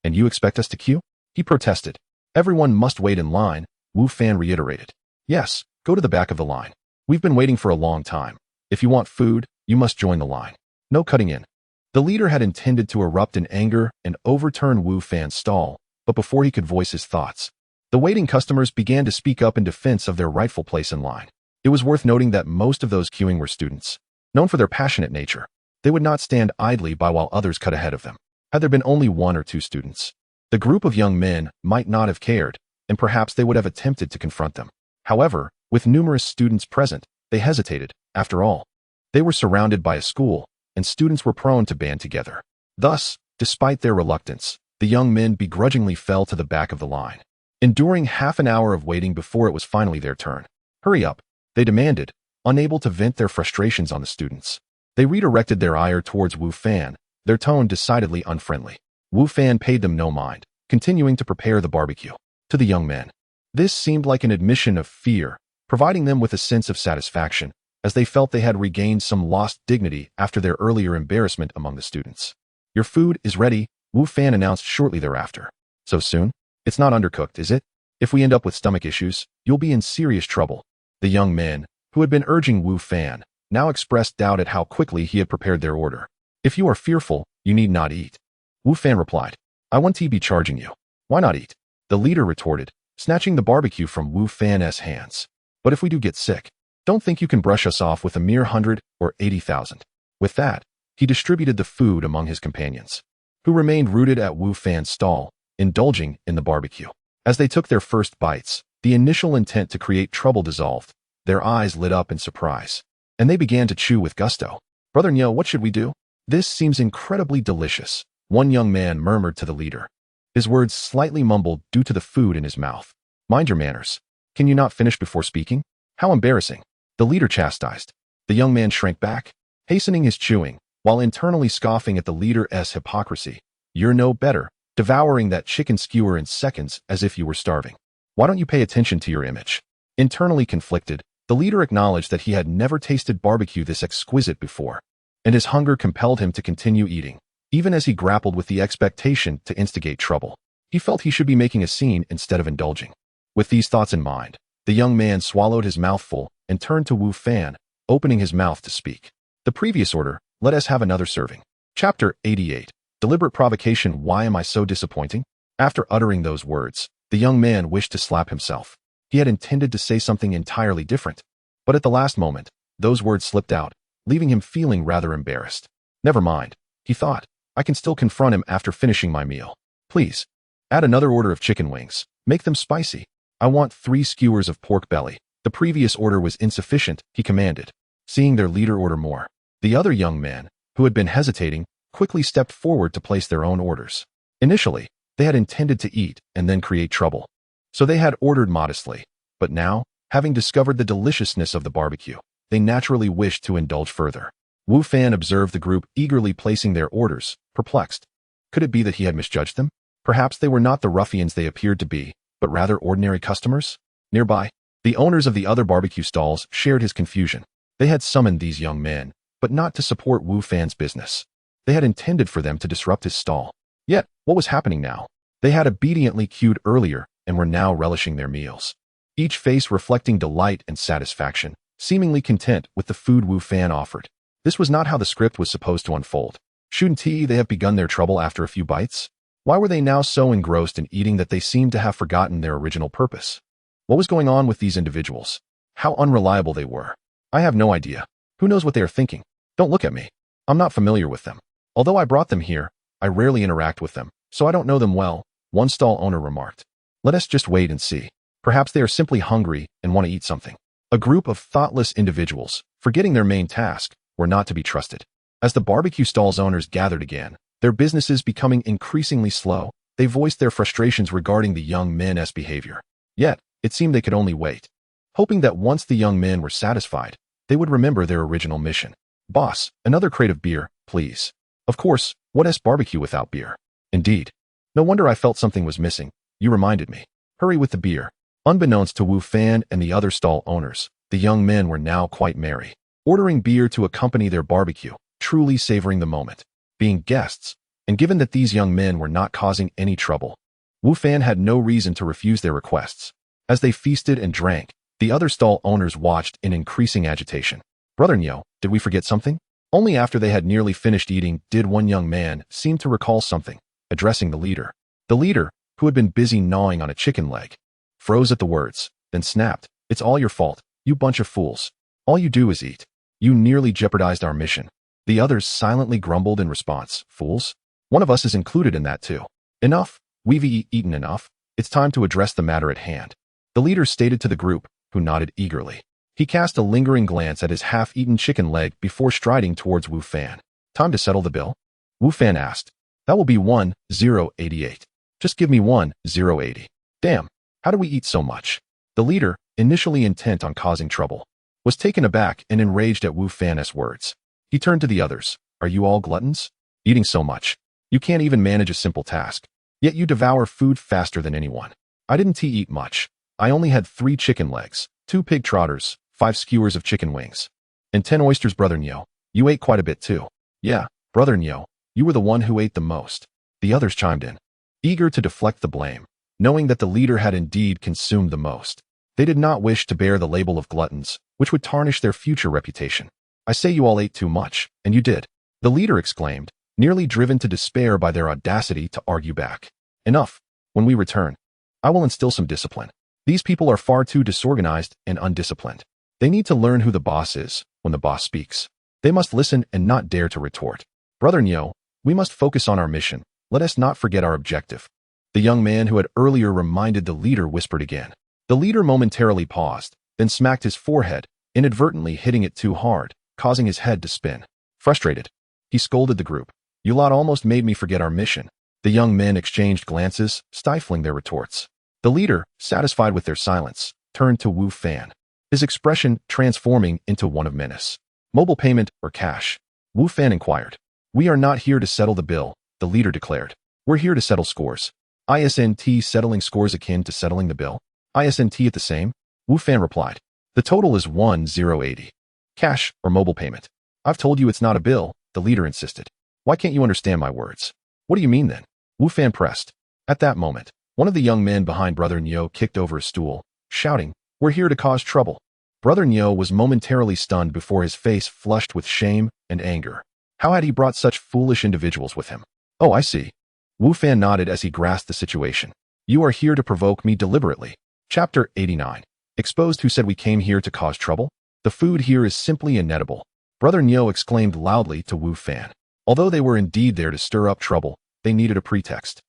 And you expect us to queue?" he protested. "Everyone must wait in line," Wu Fan reiterated. "Yes, go to the back of the line. We've been waiting for a long time. If you want food, you must join the line. No cutting in." The leader had intended to erupt in anger and overturn Wu Fan's stall, but before he could voice his thoughts, the waiting customers began to speak up in defense of their rightful place in line. It was worth noting that most of those queuing were students. Known for their passionate nature, they would not stand idly by while others cut ahead of them. Had there been only one or two students, the group of young men might not have cared, and perhaps they would have attempted to confront them. However, with numerous students present, they hesitated. After all, they were surrounded by a school, and students were prone to band together. Thus, despite their reluctance, the young men begrudgingly fell to the back of the line, enduring half an hour of waiting before it was finally their turn. "Hurry up," they demanded, unable to vent their frustrations on the students. They redirected their ire towards Wu Fan, their tone decidedly unfriendly. Wu Fan paid them no mind, continuing to prepare the barbecue. To the young men, this seemed like an admission of fear, providing them with a sense of satisfaction, as they felt they had regained some lost dignity after their earlier embarrassment among the students. "Your food is ready," Wu Fan announced shortly thereafter. "So soon? It's not undercooked, is it? If we end up with stomach issues, you'll be in serious trouble." The young men, who had been urging Wu Fan, now expressed doubt at how quickly he had prepared their order. "If you are fearful, you need not eat," Wu Fan replied. "I won't be charging you. Why not eat?" the leader retorted, snatching the barbecue from Wu Fan's hands. "But if we do get sick, don't think you can brush us off with a mere 100 or 80,000. With that, he distributed the food among his companions, who remained rooted at Wu Fan's stall, indulging in the barbecue. As they took their first bites, the initial intent to create trouble dissolved. Their eyes lit up in surprise, and they began to chew with gusto. "Brother Nyo, what should we do? This seems incredibly delicious," one young man murmured to the leader, his words slightly mumbled due to the food in his mouth. "Mind your manners. Can you not finish before speaking? How embarrassing," the leader chastised. The young man shrank back, hastening his chewing, while internally scoffing at the leader's hypocrisy. "You're no better, devouring that chicken skewer in seconds as if you were starving. Why don't you pay attention to your image?" Internally conflicted, the leader acknowledged that he had never tasted barbecue this exquisite before, and his hunger compelled him to continue eating, even as he grappled with the expectation to instigate trouble. He felt he should be making a scene instead of indulging. With these thoughts in mind, the young man swallowed his mouthful and turned to Wu Fan, opening his mouth to speak. "The previous order, let us have another serving." Chapter 88. Deliberate Provocation. Why am I so disappointing? After uttering those words, the young man wished to slap himself. He had intended to say something entirely different, but at the last moment, those words slipped out, leaving him feeling rather embarrassed. Never mind, he thought. I can still confront him after finishing my meal. Please, add another order of chicken wings. Make them spicy. I want 3 skewers of pork belly. The previous order was insufficient, he commanded. Seeing their leader order more, the other young man, who had been hesitating, quickly stepped forward to place their own orders. Initially, they had intended to eat and then create trouble. So they had ordered modestly, but now, having discovered the deliciousness of the barbecue, they naturally wished to indulge further. Wu Fan observed the group eagerly placing their orders, perplexed. Could it be that he had misjudged them? Perhaps they were not the ruffians they appeared to be, but rather ordinary customers? Nearby, the owners of the other barbecue stalls shared his confusion. They had summoned these young men, but not to support Wu Fan's business. They had intended for them to disrupt his stall. Yet, what was happening now? They had obediently queued earlier and were now relishing their meals. Each face reflecting delight and satisfaction, seemingly content with the food Wu Fan offered. This was not how the script was supposed to unfold. Shouldn't they have begun their trouble after a few bites? Why were they now so engrossed in eating that they seemed to have forgotten their original purpose? What was going on with these individuals? How unreliable they were. I have no idea. Who knows what they are thinking? Don't look at me. I'm not familiar with them. Although I brought them here, I rarely interact with them, so I don't know them well, one stall owner remarked. Let us just wait and see. Perhaps they are simply hungry and want to eat something. A group of thoughtless individuals, forgetting their main task, were not to be trusted. As the barbecue stall's owners gathered again, their businesses becoming increasingly slow, they voiced their frustrations regarding the young men's behavior. Yet, it seemed they could only wait, hoping that once the young men were satisfied, they would remember their original mission. Boss, another crate of beer, please. Of course, what is barbecue without beer? Indeed. No wonder I felt something was missing. You reminded me. Hurry with the beer. Unbeknownst to Wu Fan and the other stall owners, the young men were now quite merry, ordering beer to accompany their barbecue, truly savoring the moment. Being guests, and given that these young men were not causing any trouble, Wu Fan had no reason to refuse their requests. As they feasted and drank, the other stall owners watched in increasing agitation. Brother Nyo, did we forget something? Only after they had nearly finished eating did one young man seem to recall something, addressing the leader. The leader, who had been busy gnawing on a chicken leg, froze at the words, then snapped. It's all your fault, you bunch of fools. All you do is eat. You nearly jeopardized our mission. The others silently grumbled in response. Fools? One of us is included in that too. Enough. We've eaten enough. It's time to address the matter at hand. The leader stated to the group, who nodded eagerly. He cast a lingering glance at his half-eaten chicken leg before striding towards Wu Fan. Time to settle the bill? Wu Fan asked. That will be 1,088. Just give me 1,080. Damn, how do we eat so much? The leader, initially intent on causing trouble, was taken aback and enraged at Wu Fan's words. He turned to the others. Are you all gluttons? Eating so much. You can't even manage a simple task. Yet you devour food faster than anyone. I didn't eat much. I only had 3 chicken legs, 2 pig trotters, 5 skewers of chicken wings, and 10 oysters. Brother Nyo, you ate quite a bit too. Yeah, Brother Nyo, you were the one who ate the most. The others chimed in, eager to deflect the blame, knowing that the leader had indeed consumed the most. They did not wish to bear the label of gluttons, which would tarnish their future reputation. I say you all ate too much, and you did. The leader exclaimed, nearly driven to despair by their audacity to argue back. Enough. When we return, I will instill some discipline. These people are far too disorganized and undisciplined. They need to learn who the boss is when the boss speaks. They must listen and not dare to retort. Brother Nyo, we must focus on our mission. Let us not forget our objective. The young man who had earlier reminded the leader whispered again. The leader momentarily paused, then smacked his forehead, inadvertently hitting it too hard, causing his head to spin. Frustrated, he scolded the group. You lot almost made me forget our mission. The young men exchanged glances, stifling their retorts. The leader, satisfied with their silence, turned to Wu Fan, his expression transforming into one of menace. Mobile payment or cash? Wu Fan inquired. We are not here to settle the bill, the leader declared. We're here to settle scores. ISNT settling scores akin to settling the bill? ISNT at the same? Wu Fan replied. The total is 1,080. Cash or mobile payment? I've told you it's not a bill, the leader insisted. Why can't you understand my words? What do you mean then? Wu Fan pressed. At that moment, one of the young men behind Brother Nyo kicked over a stool, shouting, We're here to cause trouble. Brother Nyo was momentarily stunned before his face flushed with shame and anger. How had he brought such foolish individuals with him? Oh, I see. Wu Fan nodded as he grasped the situation. You are here to provoke me deliberately. Chapter 89. Exposed. Who said we came here to cause trouble? The food here is simply inedible. Brother Nyo exclaimed loudly to Wu Fan. Although they were indeed there to stir up trouble, they needed a pretext.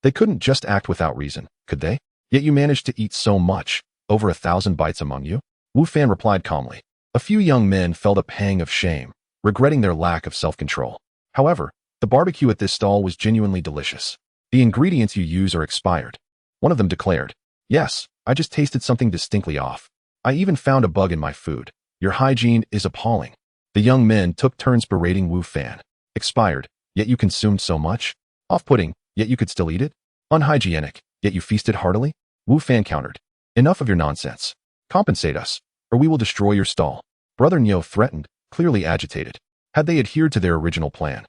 They couldn't just act without reason, could they? Yet you managed to eat so much, over 1,000 bites among you? Wu Fan replied calmly. A few young men felt a pang of shame, regretting their lack of self-control. However, the barbecue at this stall was genuinely delicious. The ingredients you use are expired. One of them declared. Yes, I just tasted something distinctly off. I even found a bug in my food. Your hygiene is appalling. The young men took turns berating Wu Fan. Expired, yet you consumed so much? Off-putting, yet you could still eat it? Unhygienic, yet you feasted heartily? Wu Fan countered. Enough of your nonsense. Compensate us, or we will destroy your stall. Brother Nyo threatened, clearly agitated. Had they adhered to their original plan,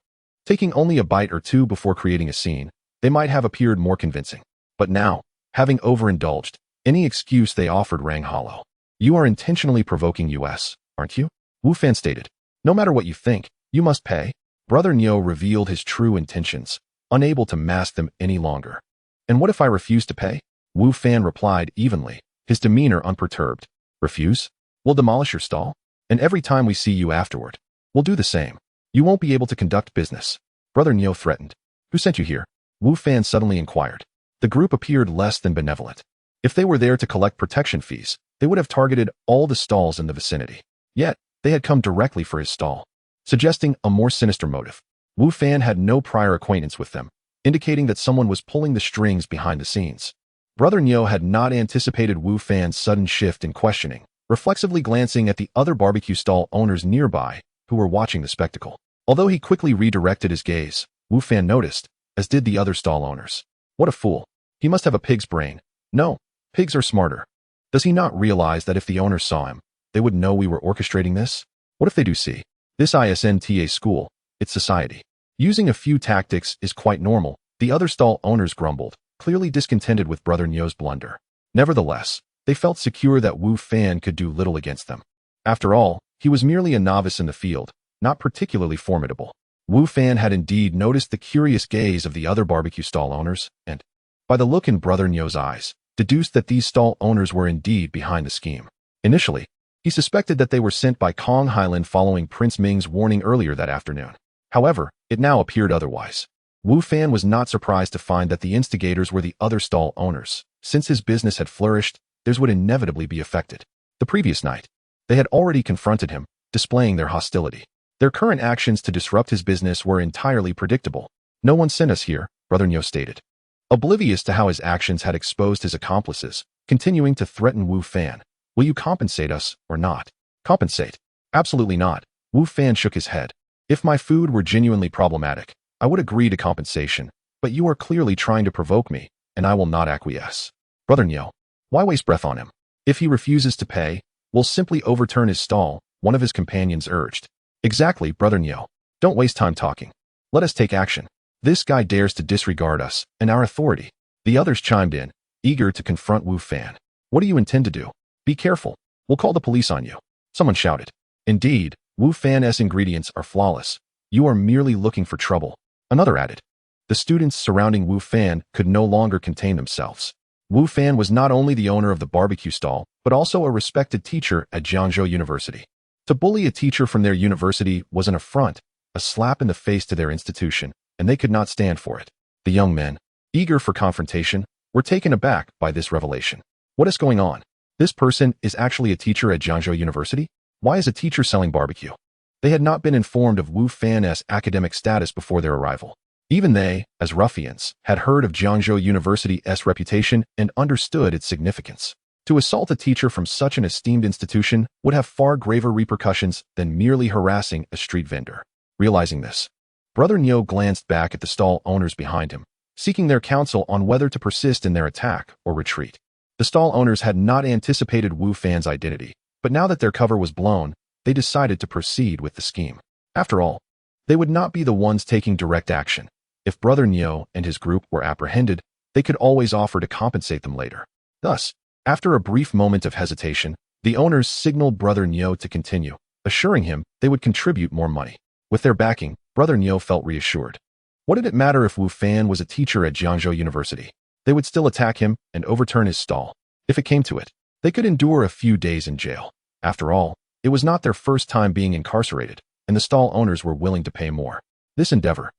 taking only a bite or two before creating a scene, they might have appeared more convincing. But now, having overindulged, any excuse they offered rang hollow. You are intentionally provoking us, aren't you? Wu Fan stated. No matter what you think, you must pay. Brother Nyo revealed his true intentions, unable to mask them any longer. And what if I refuse to pay? Wu Fan replied evenly, his demeanor unperturbed. Refuse? We'll demolish your stall. And every time we see you afterward, we'll do the same. You won't be able to conduct business. Brother Nyo threatened. Who sent you here? Wu Fan suddenly inquired. The group appeared less than benevolent. If they were there to collect protection fees, they would have targeted all the stalls in the vicinity. Yet, they had come directly for his stall, suggesting a more sinister motive. Wu Fan had no prior acquaintance with them, indicating that someone was pulling the strings behind the scenes. Brother Nyo had not anticipated Wu Fan's sudden shift in questioning, reflexively glancing at the other barbecue stall owners nearby who were watching the spectacle. Although he quickly redirected his gaze, Wu Fan noticed, as did the other stall owners. What a fool. He must have a pig's brain. No, pigs are smarter. Does he not realize that if the owners saw him, they would know we were orchestrating this? What if they do see? This isn't a school, it's society. Using a few tactics is quite normal, the other stall owners grumbled, clearly discontented with Brother Nyo's blunder. Nevertheless, they felt secure that Wu Fan could do little against them. After all, he was merely a novice in the field, not particularly formidable. Wu Fan had indeed noticed the curious gaze of the other barbecue stall owners, and, by the look in Brother Nyo's eyes, deduced that these stall owners were indeed behind the scheme. Initially, he suspected that they were sent by Kong Highland following Prince Ming's warning earlier that afternoon. However, it now appeared otherwise. Wu Fan was not surprised to find that the instigators were the other stall owners. Since his business had flourished, theirs would inevitably be affected. The previous night, they had already confronted him, displaying their hostility. Their current actions to disrupt his business were entirely predictable. No one sent us here, Brother Nyo stated. Oblivious to how his actions had exposed his accomplices, continuing to threaten Wu Fan. Will you compensate us or not? Compensate? Absolutely not. Wu Fan shook his head. If my food were genuinely problematic, I would agree to compensation, but you are clearly trying to provoke me, and I will not acquiesce. Brother Nyo, why waste breath on him? If he refuses to pay, we'll simply overturn his stall, one of his companions urged. Exactly, Brother Nyo. Don't waste time talking. Let us take action. This guy dares to disregard us and our authority. The others chimed in, eager to confront Wu Fan. What do you intend to do? Be careful. We'll call the police on you. Someone shouted. Indeed, Wu Fan's ingredients are flawless. You are merely looking for trouble. Another added. The students surrounding Wu Fan could no longer contain themselves. Wu Fan was not only the owner of the barbecue stall, but also a respected teacher at Jiangzhou University. To bully a teacher from their university was an affront, a slap in the face to their institution, and they could not stand for it. The young men, eager for confrontation, were taken aback by this revelation. What is going on? This person is actually a teacher at Jiangzhou University? Why is a teacher selling barbecue? They had not been informed of Wu Fan's academic status before their arrival. Even they, as ruffians, had heard of Jiangzhou University's reputation and understood its significance. To assault a teacher from such an esteemed institution would have far graver repercussions than merely harassing a street vendor. Realizing this, Brother Nyo glanced back at the stall owners behind him, seeking their counsel on whether to persist in their attack or retreat. The stall owners had not anticipated Wu Fan's identity, but now that their cover was blown, they decided to proceed with the scheme. After all, they would not be the ones taking direct action. If Brother Nyo and his group were apprehended, they could always offer to compensate them later. Thus, after a brief moment of hesitation, the owners signaled Brother Nyo to continue, assuring him they would contribute more money. With their backing, Brother Nyo felt reassured. What did it matter if Wu Fan was a teacher at Jiangzhou University? They would still attack him and overturn his stall. If it came to it, they could endure a few days in jail. After all, it was not their first time being incarcerated. and the stall owners were willing to pay more. This endeavor,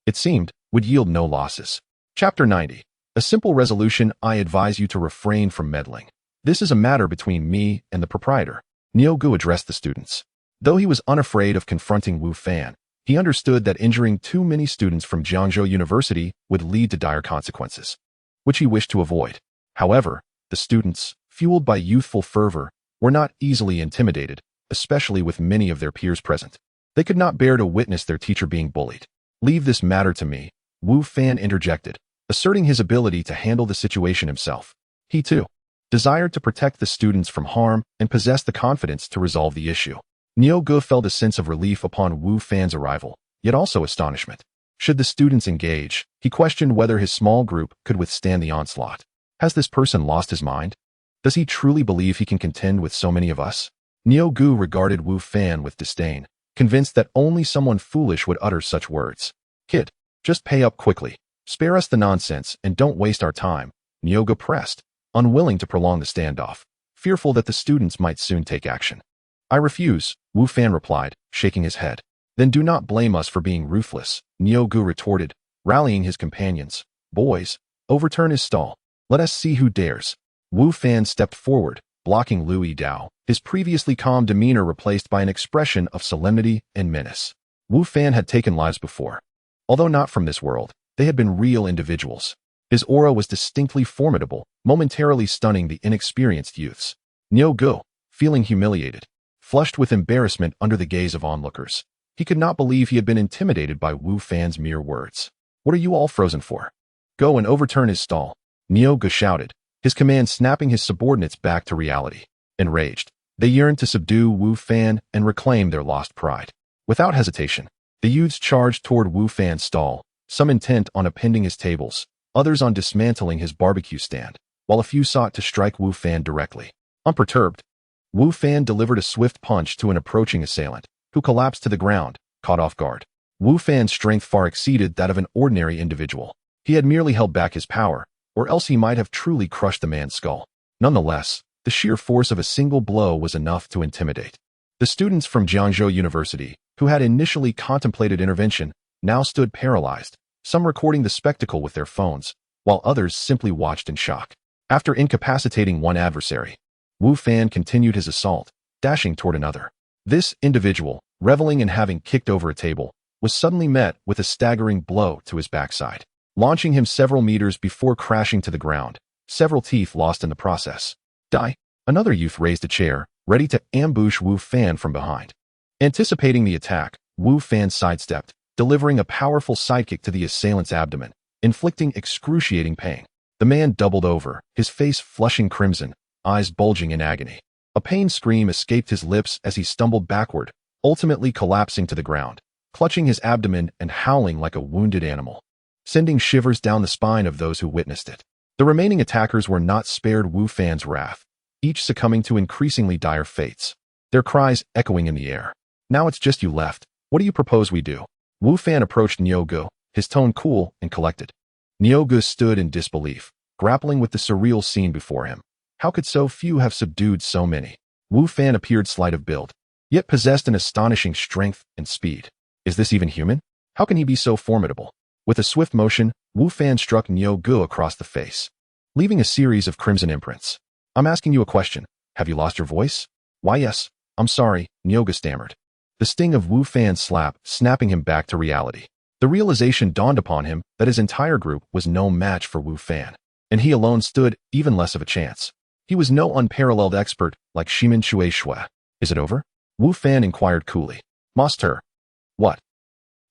it seemed, would yield no losses. Chapter 90. A simple resolution: I advise you to refrain from meddling. This is a matter between me and the proprietor. Niugu addressed the students. Though he was unafraid of confronting Wu Fan, he understood that injuring too many students from Jiangzhou University would lead to dire consequences, which he wished to avoid. However, the students, fueled by youthful fervor, were not easily intimidated, especially with many of their peers present. They could not bear to witness their teacher being bullied. Leave this matter to me, Wu Fan interjected, asserting his ability to handle the situation himself. He, too, desired to protect the students from harm and possessed the confidence to resolve the issue. Niugu felt a sense of relief upon Wu Fan's arrival, yet also astonishment. Should the students engage, he questioned whether his small group could withstand the onslaught. Has this person lost his mind? Does he truly believe he can contend with so many of us? Niugu regarded Wu Fan with disdain, convinced that only someone foolish would utter such words. Kid, just pay up quickly. Spare us the nonsense and don't waste our time, Niugu pressed, unwilling to prolong the standoff, fearful that the students might soon take action. I refuse, Wu Fan replied, shaking his head. Then do not blame us for being ruthless, Niugu retorted, rallying his companions. Boys, overturn his stall. Let us see who dares. Wu Fan stepped forward, blocking Lu Yidao, his previously calm demeanor replaced by an expression of solemnity and menace. Wu Fan had taken lives before. Although not from this world, they had been real individuals. His aura was distinctly formidable, momentarily stunning the inexperienced youths. Niugu, feeling humiliated, flushed with embarrassment under the gaze of onlookers. He could not believe he had been intimidated by Wu Fan's mere words. What are you all frozen for? Go and overturn his stall, Niugu shouted, his command snapping his subordinates back to reality. Enraged, they yearned to subdue Wu Fan and reclaim their lost pride. Without hesitation, the youths charged toward Wu Fan's stall, some intent on appending his tables, others on dismantling his barbecue stand, while a few sought to strike Wu Fan directly. Unperturbed, Wu Fan delivered a swift punch to an approaching assailant, who collapsed to the ground, caught off guard. Wu Fan's strength far exceeded that of an ordinary individual. He had merely held back his power, or else he might have truly crushed the man's skull. Nonetheless, the sheer force of a single blow was enough to intimidate. The students from Jiangzhou University, who had initially contemplated intervention, now stood paralyzed, some recording the spectacle with their phones, while others simply watched in shock. After incapacitating one adversary, Wu Fan continued his assault, dashing toward another. This individual, reveling in having kicked over a table, was suddenly met with a staggering blow to his backside, launching him several meters before crashing to the ground, several teeth lost in the process. Die! Another youth raised a chair, ready to ambush Wu Fan from behind. Anticipating the attack, Wu Fan sidestepped, delivering a powerful sidekick to the assailant's abdomen, inflicting excruciating pain. The man doubled over, his face flushing crimson, eyes bulging in agony. A pain scream escaped his lips as he stumbled backward, ultimately collapsing to the ground, clutching his abdomen and howling like a wounded animal, sending shivers down the spine of those who witnessed it. The remaining attackers were not spared Wu Fan's wrath, each succumbing to increasingly dire fates, their cries echoing in the air. Now it's just you left. What do you propose we do? Wu Fan approached Niugu, his tone cool and collected. Niugu stood in disbelief, grappling with the surreal scene before him. How could so few have subdued so many? Wu Fan appeared slight of build, yet possessed an astonishing strength and speed. Is this even human? How can he be so formidable? With a swift motion, Wu Fan struck Niugu across the face, leaving a series of crimson imprints. I'm asking you a question. Have you lost your voice? Why yes, I'm sorry, Niugu stammered. The sting of Wu Fan's slap snapping him back to reality. The realization dawned upon him that his entire group was no match for Wu Fan, and he alone stood even less of a chance. He was no unparalleled expert like Shimin Shui Shui. Is it over? Wu Fan inquired coolly. Master. What?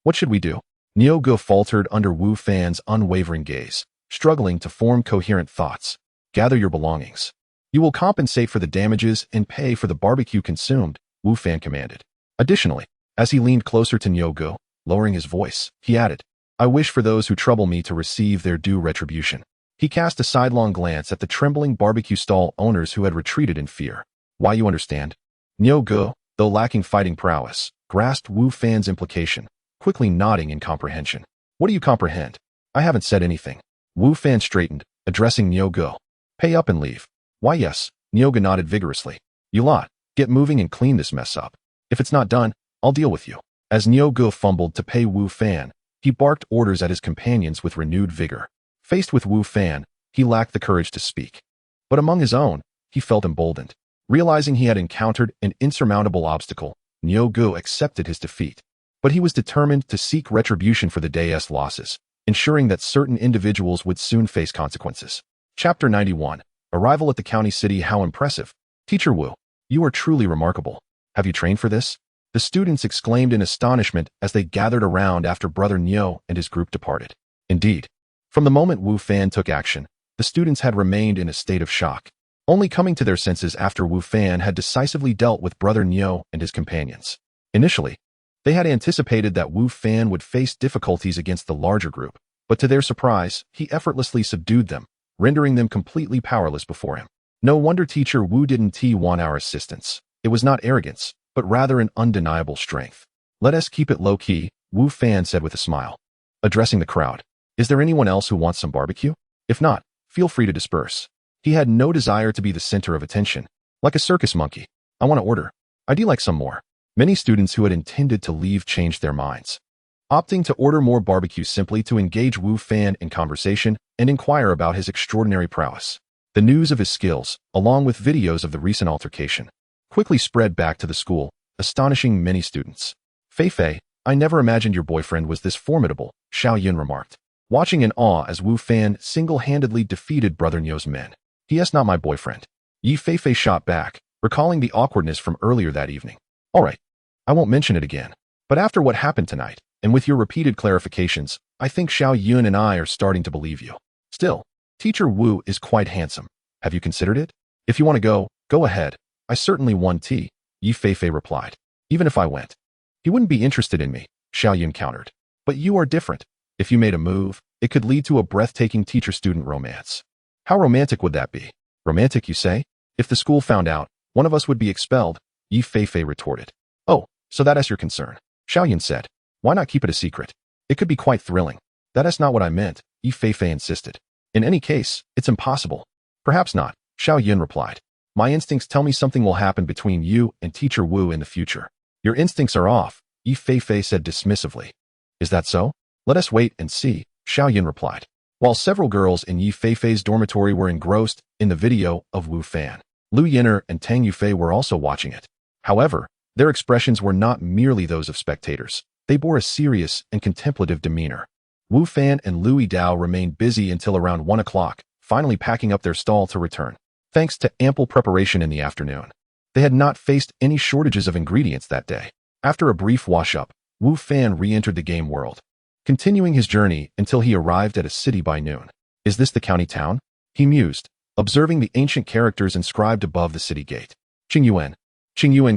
What should we do? Niugu faltered under Wu Fan's unwavering gaze, struggling to form coherent thoughts. Gather your belongings. You will compensate for the damages and pay for the barbecue consumed, Wu Fan commanded. Additionally, as he leaned closer to Niugu, lowering his voice, he added, I wish for those who trouble me to receive their due retribution. He cast a sidelong glance at the trembling barbecue stall owners who had retreated in fear. Why, you understand? Niugu, though lacking fighting prowess, grasped Wu Fan's implication, quickly nodding in comprehension. What do you comprehend? I haven't said anything. Wu Fan straightened, addressing Niugu. Pay up and leave. Why yes, Niugu nodded vigorously. You lot, get moving and clean this mess up. If it's not done, I'll deal with you. As Nyogo fumbled to pay Wu Fan, he barked orders at his companions with renewed vigor. Faced with Wu Fan, he lacked the courage to speak. But among his own, he felt emboldened. Realizing he had encountered an insurmountable obstacle, Nyogo accepted his defeat. But he was determined to seek retribution for the day's losses, ensuring that certain individuals would soon face consequences. Chapter 91. Arrival at the county city. How impressive. Teacher Wu, you are truly remarkable. Have you trained for this? The students exclaimed in astonishment as they gathered around after Brother Nyo and his group departed. Indeed. From the moment Wu Fan took action, the students had remained in a state of shock, only coming to their senses after Wu Fan had decisively dealt with Brother Nyo and his companions. Initially, they had anticipated that Wu Fan would face difficulties against the larger group, but to their surprise, he effortlessly subdued them, rendering them completely powerless before him. No wonder Teacher Wu didn't want our assistance. It was not arrogance, but rather an undeniable strength. Let us keep it low-key, Wu Fan said with a smile. Addressing the crowd, is there anyone else who wants some barbecue? If not, feel free to disperse. He had no desire to be the center of attention. Like a circus monkey. I want to order. I'd like some more. Many students who had intended to leave changed their minds, opting to order more barbecue simply to engage Wu Fan in conversation and inquire about his extraordinary prowess. The news of his skills, along with videos of the recent altercation, quickly spread back to the school, astonishing many students. Fei, I never imagined your boyfriend was this formidable, Xiao Yun remarked, watching in awe as Wu Fan single-handedly defeated Brother Nyo's men. He is not my boyfriend. Yi Fei shot back, recalling the awkwardness from earlier that evening. All right, I won't mention it again. But after what happened tonight, and with your repeated clarifications, I think Xiao Yun and I are starting to believe you. Still, Teacher Wu is quite handsome. Have you considered it? If you want to go ahead. I certainly want tea, Yi Fei replied. Even if I went, he wouldn't be interested in me, Xiao Yun countered. But you are different. If you made a move, it could lead to a breathtaking teacher-student romance. How romantic would that be? Romantic, you say? If the school found out, one of us would be expelled, Yi Fei retorted. Oh, so that is your concern, Xiao Yun said. Why not keep it a secret? It could be quite thrilling. That is not what I meant, Yi Fei insisted. In any case, it's impossible. Perhaps not, Xiao Yun replied. My instincts tell me something will happen between you and Teacher Wu in the future. Your instincts are off, Yi Fei said dismissively. Is that so? Let us wait and see, Xiao Yun replied. While several girls in Yi Fei's dormitory were engrossed in the video of Wu Fan, Lu Yin'er and Tang Yufei were also watching it. However, their expressions were not merely those of spectators. They bore a serious and contemplative demeanor. Wu Fan and Lu Yidao remained busy until around 1 o'clock, finally packing up their stall to return. Thanks to ample preparation in the afternoon, they had not faced any shortages of ingredients that day. After a brief wash-up, Wu Fan re-entered the game world, continuing his journey until he arrived at a city by noon. Is this the county town? He mused, observing the ancient characters inscribed above the city gate. Qingyuan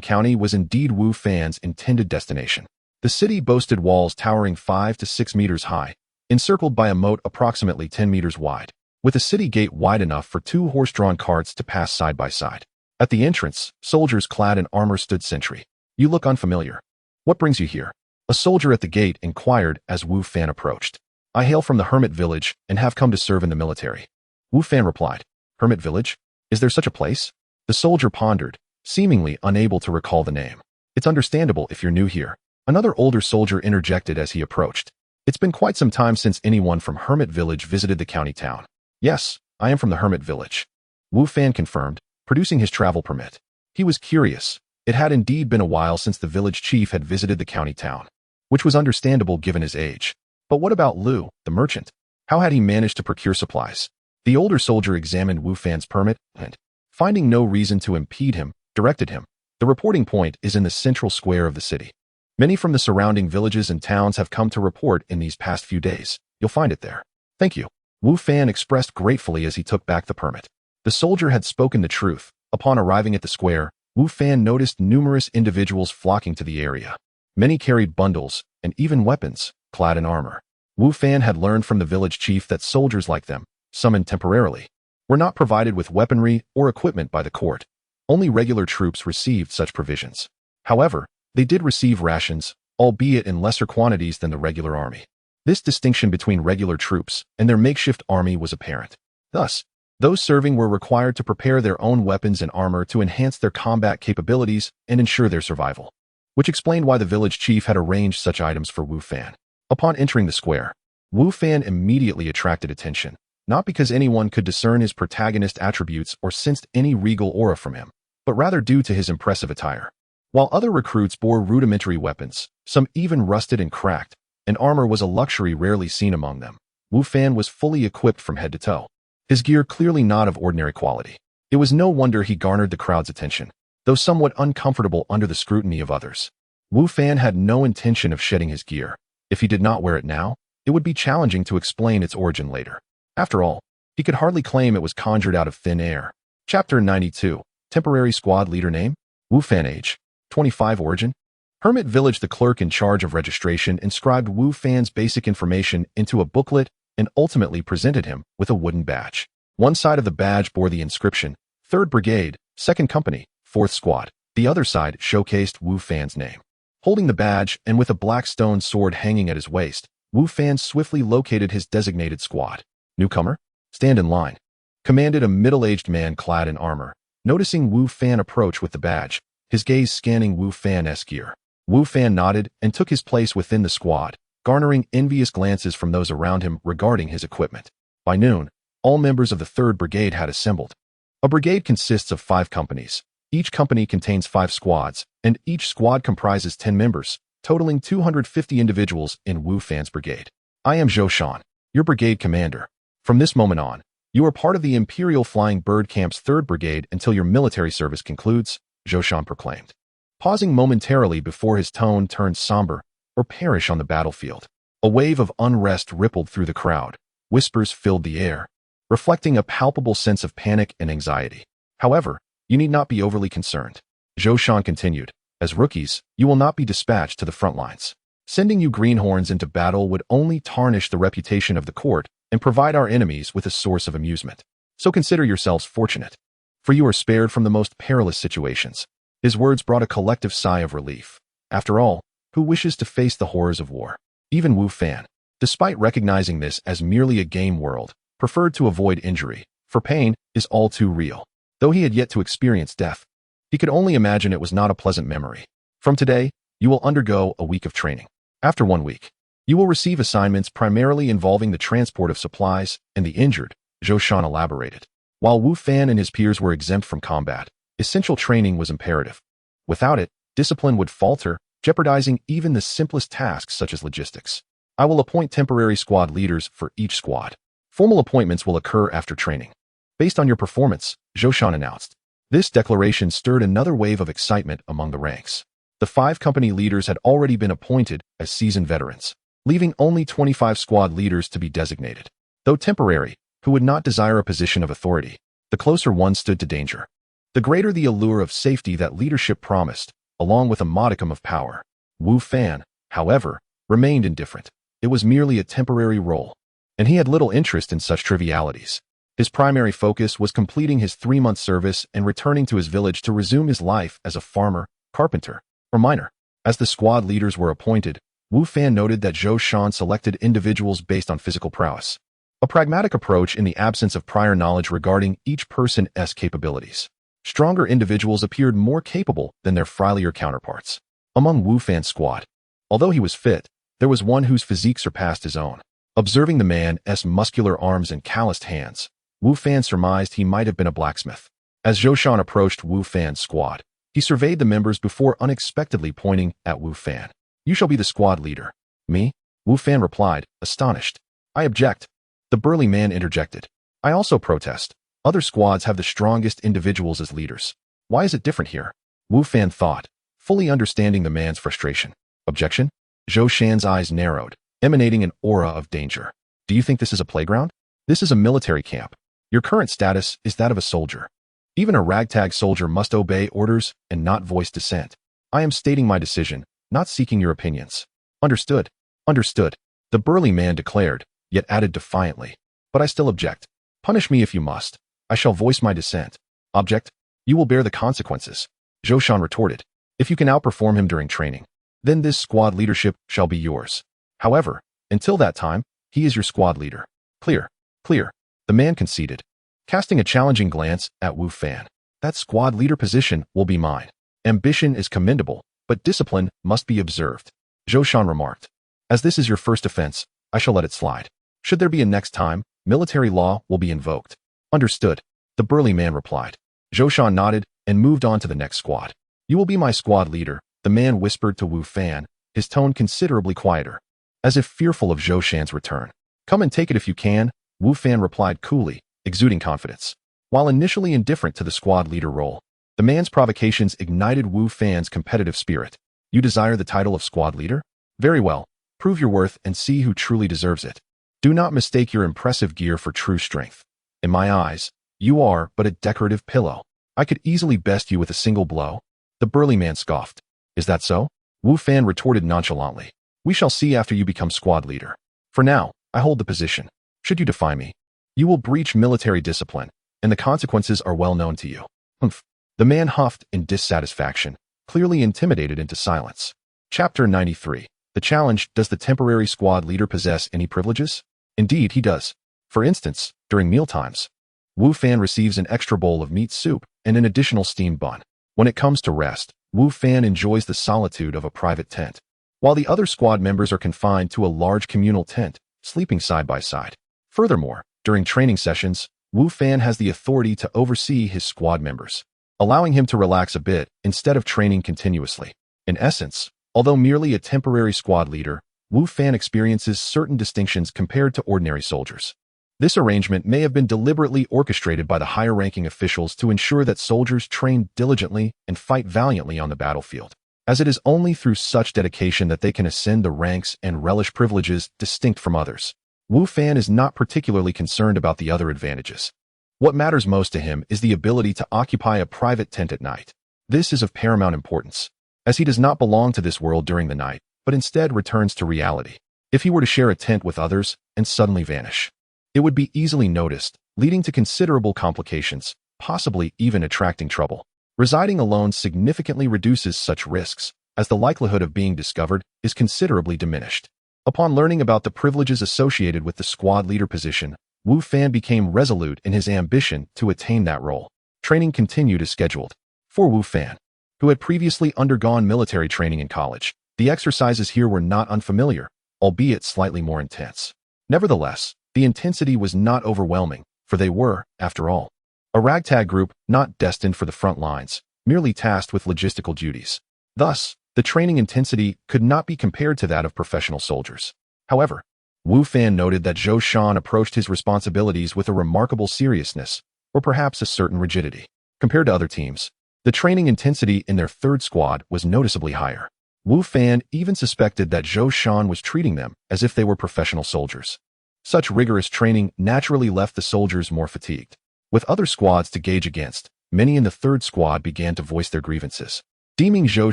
County was indeed Wu Fan's intended destination. The city boasted walls towering 5 to 6 meters high, encircled by a moat approximately 10 meters wide, with a city gate wide enough for 2 horse-drawn carts to pass side by side. At the entrance, soldiers clad in armor stood sentry. You look unfamiliar. What brings you here? A soldier at the gate inquired as Wu Fan approached. I hail from the hermit village and have come to serve in the military. Wu Fan replied. Hermit village? Is there such a place? The soldier pondered, seemingly unable to recall the name. It's understandable if you're new here. Another older soldier interjected as he approached. It's been quite some time since anyone from Hermit Village visited the county town. Yes, I am from the Hermit Village. Wu Fan confirmed, producing his travel permit. He was curious. It had indeed been a while since the village chief had visited the county town, which was understandable given his age. But what about Lu, the merchant? How had he managed to procure supplies? The older soldier examined Wu Fan's permit and, finding no reason to impede him, directed him. The reporting point is in the central square of the city. Many from the surrounding villages and towns have come to report in these past few days. You'll find it there. Thank you. Wu Fan expressed gratefully as he took back the permit. The soldier had spoken the truth. Upon arriving at the square, Wu Fan noticed numerous individuals flocking to the area. Many carried bundles and even weapons, clad in armor. Wu Fan had learned from the village chief that soldiers like them, summoned temporarily, were not provided with weaponry or equipment by the court. Only regular troops received such provisions. However, they did receive rations, albeit in lesser quantities than the regular army. This distinction between regular troops and their makeshift army was apparent. Thus, those serving were required to prepare their own weapons and armor to enhance their combat capabilities and ensure their survival. which explained why the village chief had arranged such items for Wu Fan. Upon entering the square, Wu Fan immediately attracted attention, not because anyone could discern his protagonist attributes or sensed any regal aura from him, but rather due to his impressive attire. While other recruits bore rudimentary weapons, some even rusted and cracked, and armor was a luxury rarely seen among them, Wu Fan was fully equipped from head to toe. His gear clearly not of ordinary quality. It was no wonder he garnered the crowd's attention, though somewhat uncomfortable under the scrutiny of others. Wu Fan had no intention of shedding his gear. If he did not wear it now, it would be challenging to explain its origin later. After all, he could hardly claim it was conjured out of thin air. Chapter 92. Temporary Squad Leader Name? Wu Fan. Age: 25. Origin? Hermit Village. The clerk in charge of registration inscribed Wu Fan's basic information into a booklet and ultimately presented him with a wooden badge. One side of the badge bore the inscription, 3rd Brigade, 2nd Company, 4th Squad. The other side showcased Wu Fan's name. Holding the badge and with a black stone sword hanging at his waist, Wu Fan swiftly located his designated squad. Newcomer? Stand in line, commanded a middle-aged man clad in armor. Noticing Wu Fan approach with the badge, his gaze scanning Wu Fan's gear, Wu Fan nodded and took his place within the squad, garnering envious glances from those around him regarding his equipment. By noon, all members of the 3rd Brigade had assembled. A brigade consists of 5 companies. Each company contains 5 squads, and each squad comprises 10 members, totaling 250 individuals in Wu Fan's brigade. I am Zhou Shan, your brigade commander. From this moment on, you are part of the Imperial Flying Bird Camp's 3rd Brigade until your military service concludes, Zhou Shan proclaimed, pausing momentarily before his tone turned somber, or perish on the battlefield. A wave of unrest rippled through the crowd. Whispers filled the air, reflecting a palpable sense of panic and anxiety. However, you need not be overly concerned. Zhou Shan continued, as rookies, you will not be dispatched to the front lines. Sending you greenhorns into battle would only tarnish the reputation of the court and provide our enemies with a source of amusement. So consider yourselves fortunate, for you are spared from the most perilous situations. His words brought a collective sigh of relief. After all, who wishes to face the horrors of war? Even Wu Fan, despite recognizing this as merely a game world, preferred to avoid injury, for pain is all too real. Though he had yet to experience death, he could only imagine it was not a pleasant memory. From today, you will undergo a week of training. After 1 week, you will receive assignments primarily involving the transport of supplies and the injured, Zhou Shan elaborated. While Wu Fan and his peers were exempt from combat, essential training was imperative. Without it, discipline would falter, jeopardizing even the simplest tasks such as logistics. I will appoint temporary squad leaders for each squad. Formal appointments will occur after training. Based on your performance, Zhou Shan announced. This declaration stirred another wave of excitement among the ranks. The 5 company leaders had already been appointed as seasoned veterans, leaving only 25 squad leaders to be designated. Though temporary, who would not desire a position of authority, the closer one stood to danger. The greater the allure of safety that leadership promised, along with a modicum of power. Wu Fan, however, remained indifferent. It was merely a temporary role, and he had little interest in such trivialities. His primary focus was completing his 3-month service and returning to his village to resume his life as a farmer, carpenter, or miner. As the squad leaders were appointed, Wu Fan noted that Zhou Shan selected individuals based on physical prowess, a pragmatic approach in the absence of prior knowledge regarding each person's capabilities. Stronger individuals appeared more capable than their frilier counterparts. Among Wu Fan's squad, although he was fit, there was one whose physique surpassed his own. Observing the man's muscular arms and calloused hands, Wu Fan surmised he might have been a blacksmith. As Zhou Shan approached Wu Fan's squad, he surveyed the members before unexpectedly pointing at Wu Fan. You shall be the squad leader. Me? Wu Fan replied, astonished. I object. The burly man interjected. I also protest. Other squads have the strongest individuals as leaders. Why is it different here? Wu Fan thought, fully understanding the man's frustration. Objection? Zhou Shan's eyes narrowed, emanating an aura of danger. Do you think this is a playground? This is a military camp. Your current status is that of a soldier. Even a ragtag soldier must obey orders and not voice dissent. I am stating my decision, not seeking your opinions. Understood. Understood. The burly man declared, yet added defiantly. But I still object. Punish me if you must. I shall voice my dissent. Object? You will bear the consequences. Zhou Shan retorted. If you can outperform him during training, then this squad leadership shall be yours. However, until that time, he is your squad leader. Clear. Clear. The man conceded, casting a challenging glance at Wu Fan. That squad leader position will be mine. Ambition is commendable, but discipline must be observed. Zhou Shan remarked. As this is your first offense, I shall let it slide. Should there be a next time, military law will be invoked. Understood, the burly man replied. Zhou Shan nodded and moved on to the next squad. You will be my squad leader, the man whispered to Wu Fan, his tone considerably quieter, as if fearful of Zhou Shan's return. Come and take it if you can, Wu Fan replied coolly, exuding confidence. While initially indifferent to the squad leader role, the man's provocations ignited Wu Fan's competitive spirit. You desire the title of squad leader? Very well, prove your worth and see who truly deserves it. Do not mistake your impressive gear for true strength. In my eyes, you are but a decorative pillow. I could easily best you with a single blow. The burly man scoffed. Is that so? Wu Fan retorted nonchalantly. We shall see after you become squad leader. For now, I hold the position. Should you defy me, you will breach military discipline, and the consequences are well known to you. Humph. The man huffed in dissatisfaction, clearly intimidated into silence. Chapter 93. The challenge. Does the temporary squad leader possess any privileges? Indeed, he does. For instance, during mealtimes, Wu Fan receives an extra bowl of meat soup and an additional steamed bun. When it comes to rest, Wu Fan enjoys the solitude of a private tent, while the other squad members are confined to a large communal tent, sleeping side by side. Furthermore, during training sessions, Wu Fan has the authority to oversee his squad members, allowing him to relax a bit instead of training continuously. In essence, although merely a temporary squad leader, Wu Fan experiences certain distinctions compared to ordinary soldiers. This arrangement may have been deliberately orchestrated by the higher-ranking officials to ensure that soldiers train diligently and fight valiantly on the battlefield, as it is only through such dedication that they can ascend the ranks and relish privileges distinct from others. Wu Fan is not particularly concerned about the other advantages. What matters most to him is the ability to occupy a private tent at night. This is of paramount importance, as he does not belong to this world during the night, but instead returns to reality. If he were to share a tent with others and suddenly vanish, it would be easily noticed, leading to considerable complications, possibly even attracting trouble. Residing alone significantly reduces such risks, as the likelihood of being discovered is considerably diminished. Upon learning about the privileges associated with the squad leader position, Wu Fan became resolute in his ambition to attain that role. Training continued as scheduled. For Wu Fan, who had previously undergone military training in college, the exercises here were not unfamiliar, albeit slightly more intense. Nevertheless, the intensity was not overwhelming, for they were, after all, a ragtag group not destined for the front lines, merely tasked with logistical duties. Thus, the training intensity could not be compared to that of professional soldiers. However, Wu Fan noted that Zhou Shan approached his responsibilities with a remarkable seriousness, or perhaps a certain rigidity. Compared to other teams, the training intensity in their third squad was noticeably higher. Wu Fan even suspected that Zhou Shan was treating them as if they were professional soldiers. Such rigorous training naturally left the soldiers more fatigued. With other squads to gauge against, many in the third squad began to voice their grievances, deeming Zhou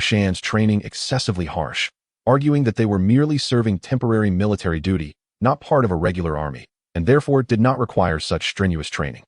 Shan's training excessively harsh, arguing that they were merely serving temporary military duty, not part of a regular army, and therefore did not require such strenuous training.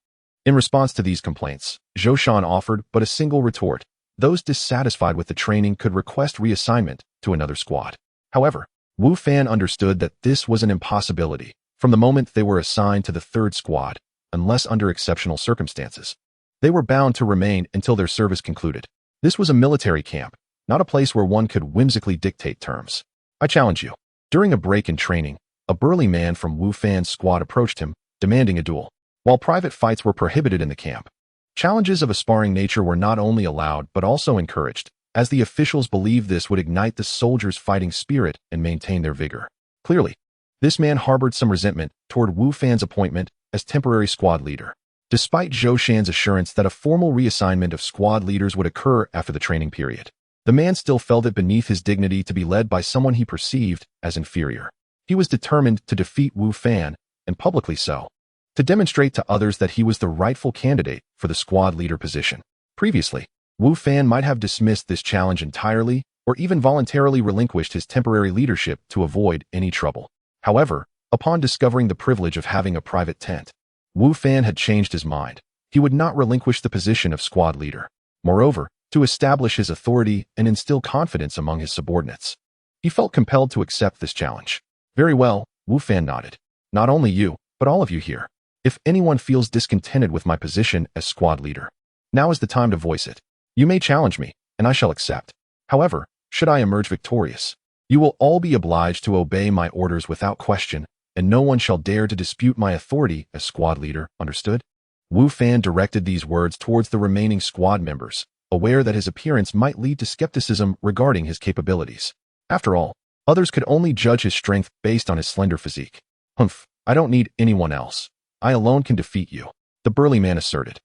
In response to these complaints, Zhou Shan offered but a single retort. Those dissatisfied with the training could request reassignment to another squad. However, Wu Fan understood that this was an impossibility from the moment they were assigned to the third squad, unless under exceptional circumstances. They were bound to remain until their service concluded. This was a military camp, not a place where one could whimsically dictate terms. I challenge you. During a break in training, a burly man from Wu Fan's squad approached him, demanding a duel. While private fights were prohibited in the camp, challenges of a sparring nature were not only allowed but also encouraged, as the officials believed this would ignite the soldiers' fighting spirit and maintain their vigor. Clearly, this man harbored some resentment toward Wu Fan's appointment as temporary squad leader, despite Zhou Shan's assurance that a formal reassignment of squad leaders would occur after the training period. The man still felt it beneath his dignity to be led by someone he perceived as inferior. He was determined to defeat Wu Fan, and publicly so, to demonstrate to others that he was the rightful candidate for the squad leader position. Previously, Wu Fan might have dismissed this challenge entirely or even voluntarily relinquished his temporary leadership to avoid any trouble. However, upon discovering the privilege of having a private tent, Wu Fan had changed his mind. He would not relinquish the position of squad leader. Moreover, to establish his authority and instill confidence among his subordinates, he felt compelled to accept this challenge. Very well, Wu Fan nodded. Not only you, but all of you here. If anyone feels discontented with my position as squad leader, now is the time to voice it. You may challenge me, and I shall accept. However, should I emerge victorious. You will all be obliged to obey my orders without question, and no one shall dare to dispute my authority as squad leader, understood? Wu Fan directed these words towards the remaining squad members, aware that his appearance might lead to skepticism regarding his capabilities. After all, others could only judge his strength based on his slender physique. Humph, I don't need anyone else. I alone can defeat you, the burly man asserted.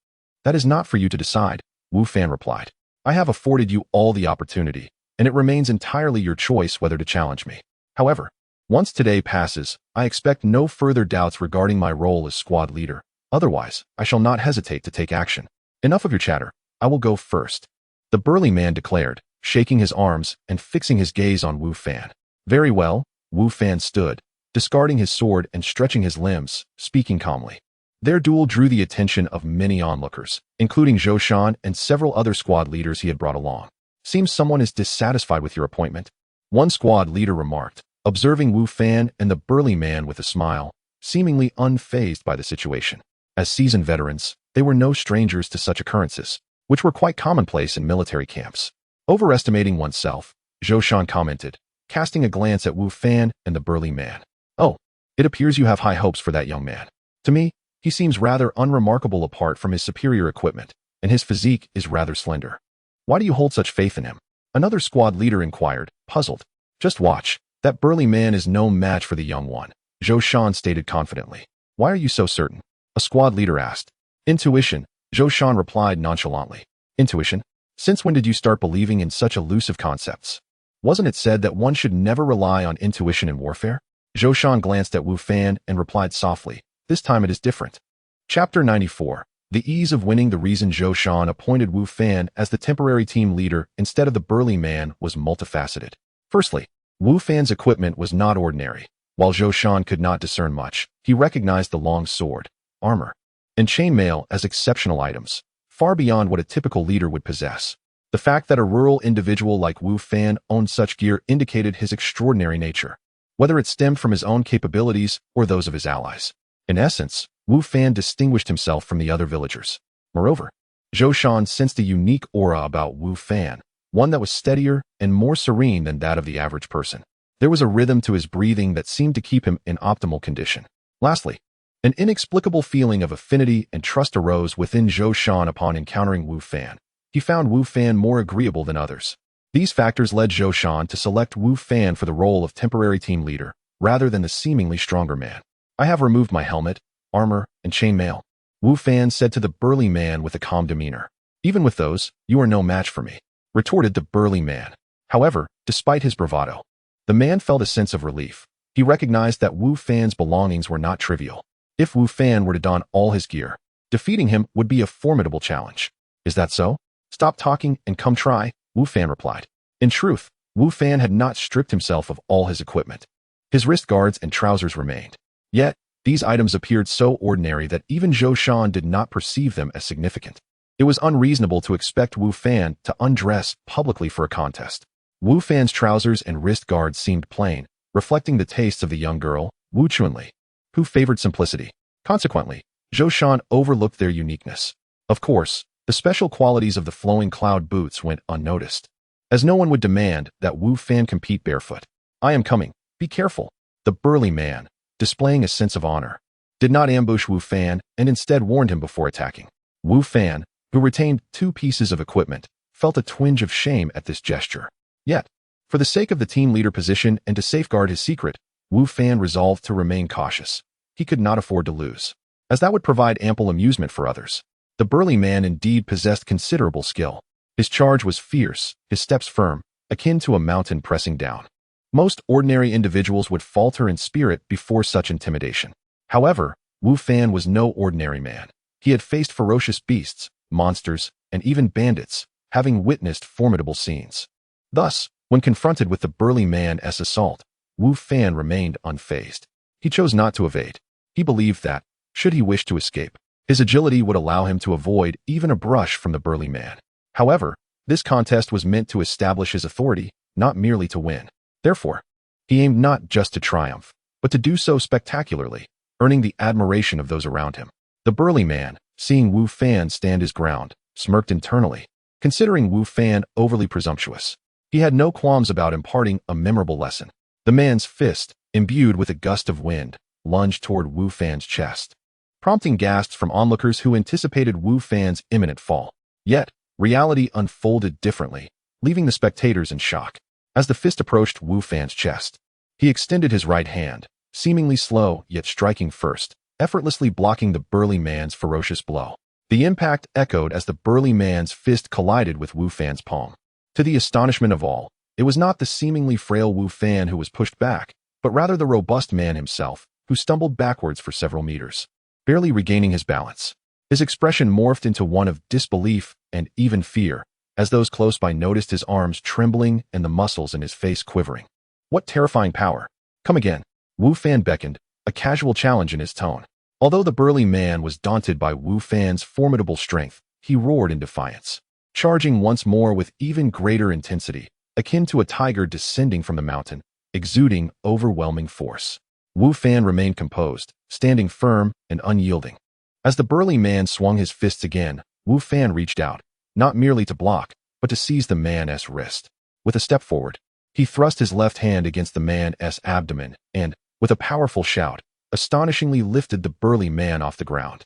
That is not for you to decide, Wu Fan replied. I have afforded you all the opportunity, and it remains entirely your choice whether to challenge me. However, once today passes, I expect no further doubts regarding my role as squad leader. Otherwise, I shall not hesitate to take action. Enough of your chatter. I will go first, the burly man declared, shaking his arms and fixing his gaze on Wu Fan. Very well, Wu Fan stood, discarding his sword and stretching his limbs, speaking calmly. Their duel drew the attention of many onlookers, including Zhou Shan and several other squad leaders he had brought along. Seems someone is dissatisfied with your appointment, one squad leader remarked, observing Wu Fan and the burly man with a smile, seemingly unfazed by the situation. As seasoned veterans, they were no strangers to such occurrences, which were quite commonplace in military camps. Overestimating oneself, Zhou Shan commented, casting a glance at Wu Fan and the burly man. Oh, it appears you have high hopes for that young man. To me, he seems rather unremarkable apart from his superior equipment, and his physique is rather slender. Why do you hold such faith in him? Another squad leader inquired, puzzled. Just watch, that burly man is no match for the young one, Zhou Shan stated confidently. Why are you so certain? A squad leader asked. Intuition, Zhou Shan replied nonchalantly. Intuition? Since when did you start believing in such elusive concepts? Wasn't it said that one should never rely on intuition in warfare? Zhou Shan glanced at Wu Fan and replied softly, this time it is different. Chapter 94. The ease of winning. The reason Zhou Shan appointed Wu Fan as the temporary team leader instead of the burly man was multifaceted. Firstly, Wu Fan's equipment was not ordinary. While Zhou Shan could not discern much, he recognized the long sword, armor, and chainmail as exceptional items, far beyond what a typical leader would possess. The fact that a rural individual like Wu Fan owned such gear indicated his extraordinary nature, whether it stemmed from his own capabilities or those of his allies. In essence, Wu Fan distinguished himself from the other villagers. Moreover, Zhou Shan sensed a unique aura about Wu Fan, one that was steadier and more serene than that of the average person. There was a rhythm to his breathing that seemed to keep him in optimal condition. Lastly, an inexplicable feeling of affinity and trust arose within Zhou Shan upon encountering Wu Fan. He found Wu Fan more agreeable than others. These factors led Zhou Shan to select Wu Fan for the role of temporary team leader, rather than the seemingly stronger man. I have removed my helmet, armor, and chainmail, Wu Fan said to the burly man with a calm demeanor. Even with those, you are no match for me, retorted the burly man. However, despite his bravado, the man felt a sense of relief. He recognized that Wu Fan's belongings were not trivial. If Wu Fan were to don all his gear, defeating him would be a formidable challenge. Is that so? Stop talking and come try, Wu Fan replied. In truth, Wu Fan had not stripped himself of all his equipment. His wrist guards and trousers remained. Yet, these items appeared so ordinary that even Zhou Shan did not perceive them as significant. It was unreasonable to expect Wu Fan to undress publicly for a contest. Wu Fan's trousers and wrist guards seemed plain, reflecting the tastes of the young girl, Wu Chunli, who favored simplicity. Consequently, Zhou Shan overlooked their uniqueness. Of course, the special qualities of the flowing cloud boots went unnoticed, as no one would demand that Wu Fan compete barefoot. I am coming, be careful. The burly man, displaying a sense of honor, did not ambush Wu Fan and instead warned him before attacking. Wu Fan, who retained 2 pieces of equipment, felt a twinge of shame at this gesture. Yet, for the sake of the team leader position and to safeguard his secret, Wu Fan resolved to remain cautious. He could not afford to lose, as that would provide ample amusement for others. The burly man indeed possessed considerable skill. His charge was fierce, his steps firm, akin to a mountain pressing down. Most ordinary individuals would falter in spirit before such intimidation. However, Wu Fan was no ordinary man. He had faced ferocious beasts, monsters, and even bandits, having witnessed formidable scenes. Thus, when confronted with the burly man's assault, Wu Fan remained unfazed. He chose not to evade. He believed that, should he wish to escape, his agility would allow him to avoid even a brush from the burly man. However, this contest was meant to establish his authority, not merely to win. Therefore, he aimed not just to triumph, but to do so spectacularly, earning the admiration of those around him. The burly man, seeing Wu Fan stand his ground, smirked internally, considering Wu Fan overly presumptuous. He had no qualms about imparting a memorable lesson. The man's fist, imbued with a gust of wind, lunged toward Wu Fan's chest, prompting gasps from onlookers who anticipated Wu Fan's imminent fall. Yet, reality unfolded differently, leaving the spectators in shock. As the fist approached Wu Fan's chest, he extended his right hand, seemingly slow yet striking first, effortlessly blocking the burly man's ferocious blow. The impact echoed as the burly man's fist collided with Wu Fan's palm. To the astonishment of all, it was not the seemingly frail Wu Fan who was pushed back, but rather the robust man himself, who stumbled backwards for several meters, barely regaining his balance. His expression morphed into one of disbelief and even fear, as those close by noticed his arms trembling and the muscles in his face quivering. What terrifying power! Come again. Wu Fan beckoned, a casual challenge in his tone. Although the burly man was daunted by Wu Fan's formidable strength, he roared in defiance, charging once more with even greater intensity, akin to a tiger descending from the mountain, exuding overwhelming force. Wu Fan remained composed, standing firm and unyielding. As the burly man swung his fists again, Wu Fan reached out, not merely to block, but to seize the man's wrist. With a step forward, he thrust his left hand against the man's abdomen and, with a powerful shout, astonishingly lifted the burly man off the ground.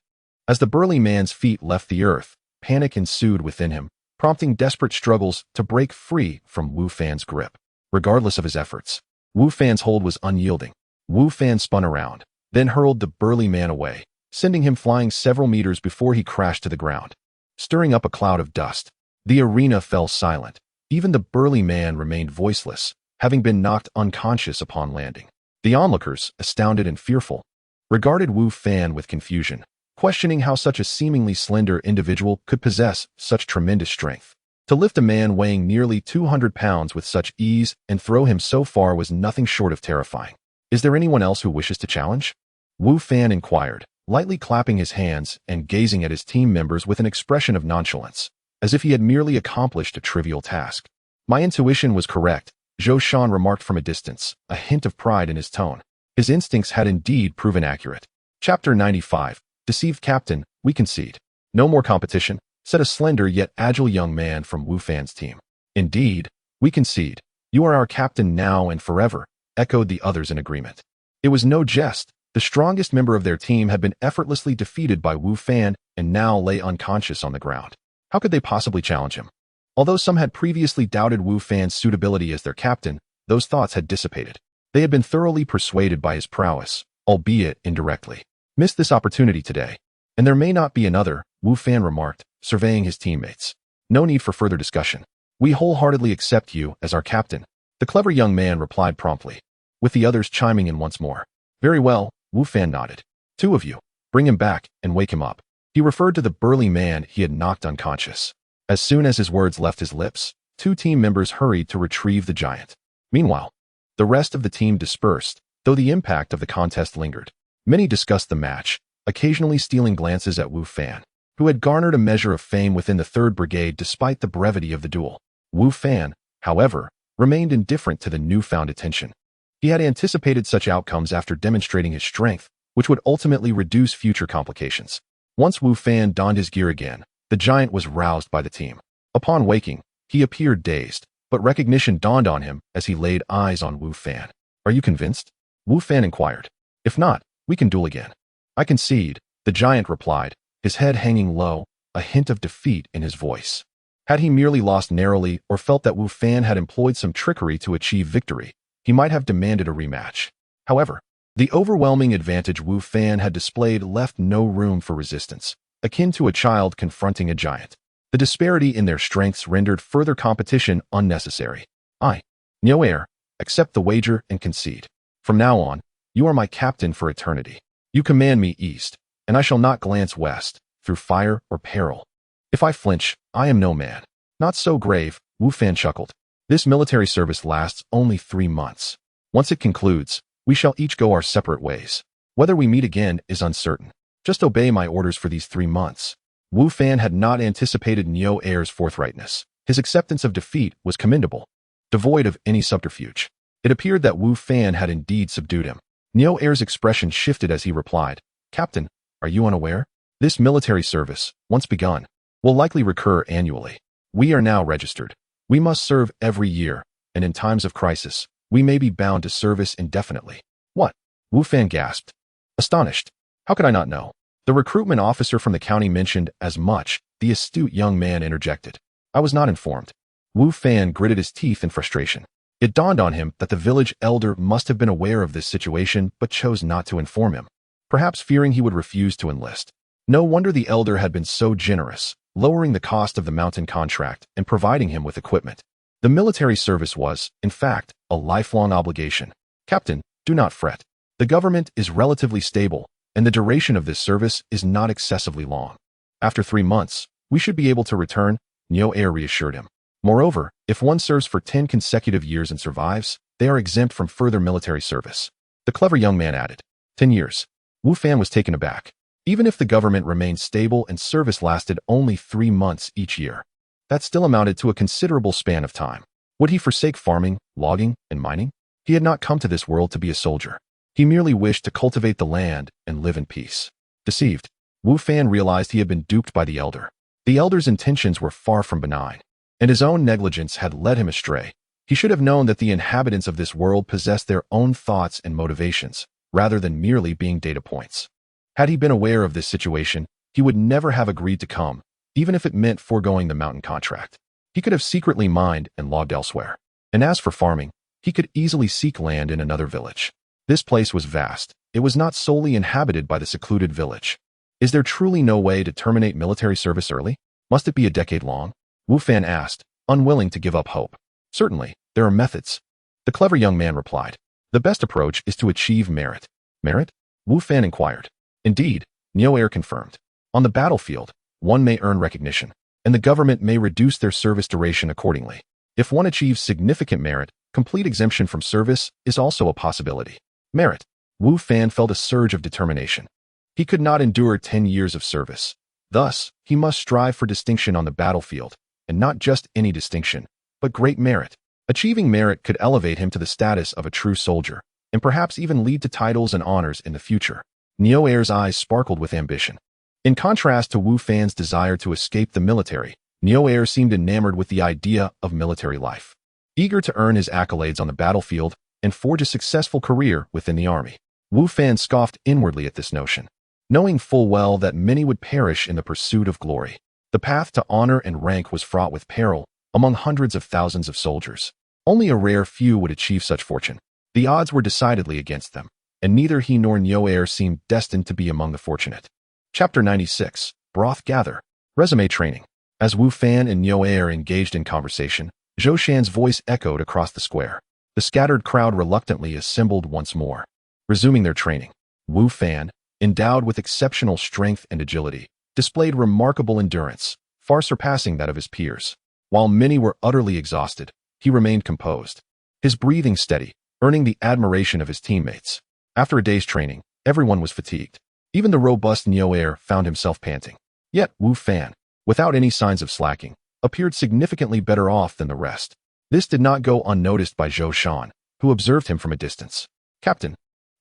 As the burly man's feet left the earth, panic ensued within him, prompting desperate struggles to break free from Wu Fan's grip. Regardless of his efforts, Wu Fan's hold was unyielding. Wu Fan spun around, then hurled the burly man away, sending him flying several meters before he crashed to the ground, stirring up a cloud of dust. The arena fell silent. Even the burly man remained voiceless, having been knocked unconscious upon landing. The onlookers, astounded and fearful, regarded Wu Fan with confusion, questioning how such a seemingly slender individual could possess such tremendous strength. To lift a man weighing nearly 200 pounds with such ease and throw him so far was nothing short of terrifying. Is there anyone else who wishes to challenge? Wu Fan inquired, lightly clapping his hands and gazing at his team members with an expression of nonchalance, as if he had merely accomplished a trivial task. My intuition was correct, Zhou Shan remarked from a distance, a hint of pride in his tone. His instincts had indeed proven accurate. Chapter 95. Deceived Captain, we concede. No more competition, said a slender yet agile young man from Wu Fan's team. Indeed, we concede. You are our captain now and forever, echoed the others in agreement. It was no jest. The strongest member of their team had been effortlessly defeated by Wu Fan and now lay unconscious on the ground. How could they possibly challenge him? Although some had previously doubted Wu Fan's suitability as their captain, those thoughts had dissipated. They had been thoroughly persuaded by his prowess, albeit indirectly. Missed this opportunity today. And there may not be another, Wu Fan remarked, surveying his teammates. No need for further discussion. We wholeheartedly accept you as our captain. The clever young man replied promptly, with the others chiming in once more. Very well, Wu Fan nodded. Two of you, bring him back and wake him up. He referred to the burly man he had knocked unconscious. As soon as his words left his lips, two team members hurried to retrieve the giant. Meanwhile, the rest of the team dispersed, though the impact of the contest lingered. Many discussed the match, occasionally stealing glances at Wu Fan, who had garnered a measure of fame within the 3rd Brigade despite the brevity of the duel. Wu Fan, however, remained indifferent to the newfound attention. He had anticipated such outcomes after demonstrating his strength, which would ultimately reduce future complications. Once Wu Fan donned his gear again, the giant was roused by the team. Upon waking, he appeared dazed, but recognition dawned on him as he laid eyes on Wu Fan. Are you convinced? Wu Fan inquired. If not, we can duel again. I concede, the giant replied, his head hanging low, a hint of defeat in his voice. Had he merely lost narrowly or felt that Wu Fan had employed some trickery to achieve victory, he might have demanded a rematch. However, the overwhelming advantage Wu Fan had displayed left no room for resistance, akin to a child confronting a giant. The disparity in their strengths rendered further competition unnecessary. I, Neo Air, accept the wager and concede. From now on, you are my captain for eternity. You command me east, and I shall not glance west, through fire or peril. If I flinch, I am no man. Not so grave, Wu Fan chuckled. This military service lasts only 3 months. Once it concludes, we shall each go our separate ways. Whether we meet again is uncertain. Just obey my orders for these 3 months. Wu Fan had not anticipated Neo Air's forthrightness. His acceptance of defeat was commendable, devoid of any subterfuge. It appeared that Wu Fan had indeed subdued him. Neo Air's expression shifted as he replied, Captain, are you unaware? This military service, once begun, will likely recur annually. We are now registered. We must serve every year, and in times of crisis, we may be bound to service indefinitely. What? Wu Fan gasped. Astonished. How could I not know? The recruitment officer from the county mentioned as much, the astute young man interjected. I was not informed. Wu Fan gritted his teeth in frustration. It dawned on him that the village elder must have been aware of this situation but chose not to inform him, perhaps fearing he would refuse to enlist. No wonder the elder had been so generous, lowering the cost of the mountain contract and providing him with equipment. The military service was, in fact, a lifelong obligation. Captain, do not fret. The government is relatively stable, and the duration of this service is not excessively long. After 3 months, we should be able to return, Neo Air reassured him. Moreover, if one serves for 10 consecutive years and survives, they are exempt from further military service. The clever young man added. 10 years. Wu Fan was taken aback. Even if the government remained stable and service lasted only 3 months each year, that still amounted to a considerable span of time. Would he forsake farming, logging, and mining? He had not come to this world to be a soldier. He merely wished to cultivate the land and live in peace. Deceived, Wu Fan realized he had been duped by the elder. The elder's intentions were far from benign, and his own negligence had led him astray. He should have known that the inhabitants of this world possessed their own thoughts and motivations, rather than merely being data points. Had he been aware of this situation, he would never have agreed to come, even if it meant foregoing the mountain contract. He could have secretly mined and logged elsewhere. And as for farming, he could easily seek land in another village. This place was vast. It was not solely inhabited by the secluded village. Is there truly no way to terminate military service early? Must it be a decade long? Wu Fan asked, unwilling to give up hope. Certainly, there are methods. The clever young man replied. The best approach is to achieve merit. Merit? Wu Fan inquired. Indeed, Neo Air confirmed. On the battlefield, one may earn recognition, and the government may reduce their service duration accordingly. If one achieves significant merit, complete exemption from service is also a possibility. Merit. Wu Fan felt a surge of determination. He could not endure 10 years of service. Thus, he must strive for distinction on the battlefield, and not just any distinction, but great merit. Achieving merit could elevate him to the status of a true soldier, and perhaps even lead to titles and honors in the future. Neo Air's eyes sparkled with ambition. In contrast to Wu Fan's desire to escape the military, Neo Air seemed enamored with the idea of military life. Eager to earn his accolades on the battlefield and forge a successful career within the army, Wu Fan scoffed inwardly at this notion. Knowing full well that many would perish in the pursuit of glory, the path to honor and rank was fraught with peril among hundreds of thousands of soldiers. Only a rare few would achieve such fortune. The odds were decidedly against them, and neither he nor Neo Air seemed destined to be among the fortunate. Chapter 96. Broth Gather. Resume Training. As Wu Fan and Neo Air engaged in conversation, Zhou Shan's voice echoed across the square. The scattered crowd reluctantly assembled once more. Resuming their training, Wu Fan, endowed with exceptional strength and agility, displayed remarkable endurance, far surpassing that of his peers. While many were utterly exhausted, he remained composed, his breathing steady, earning the admiration of his teammates. After a day's training, everyone was fatigued. Even the robust Neo Air found himself panting. Yet Wu Fan, without any signs of slacking, appeared significantly better off than the rest. This did not go unnoticed by Zhou Shan, who observed him from a distance. Captain,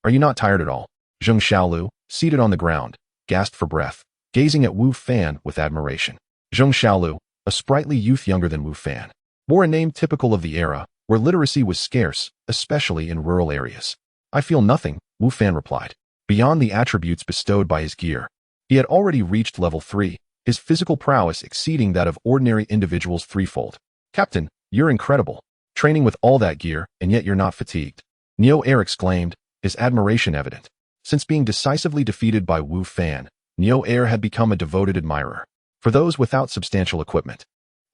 are you not tired at all? Zheng Xiaolu, seated on the ground, gasped for breath, gazing at Wu Fan with admiration. Zheng Xiaolu, a sprightly youth younger than Wu Fan, bore a name typical of the era, where literacy was scarce, especially in rural areas. I feel nothing, Wu Fan replied. Beyond the attributes bestowed by his gear, he had already reached level 3, his physical prowess exceeding that of ordinary individuals threefold. Captain, you're incredible. Training with all that gear, and yet you're not fatigued. Neo Air exclaimed, his admiration evident. Since being decisively defeated by Wu Fan, Neo Air had become a devoted admirer. For those without substantial equipment,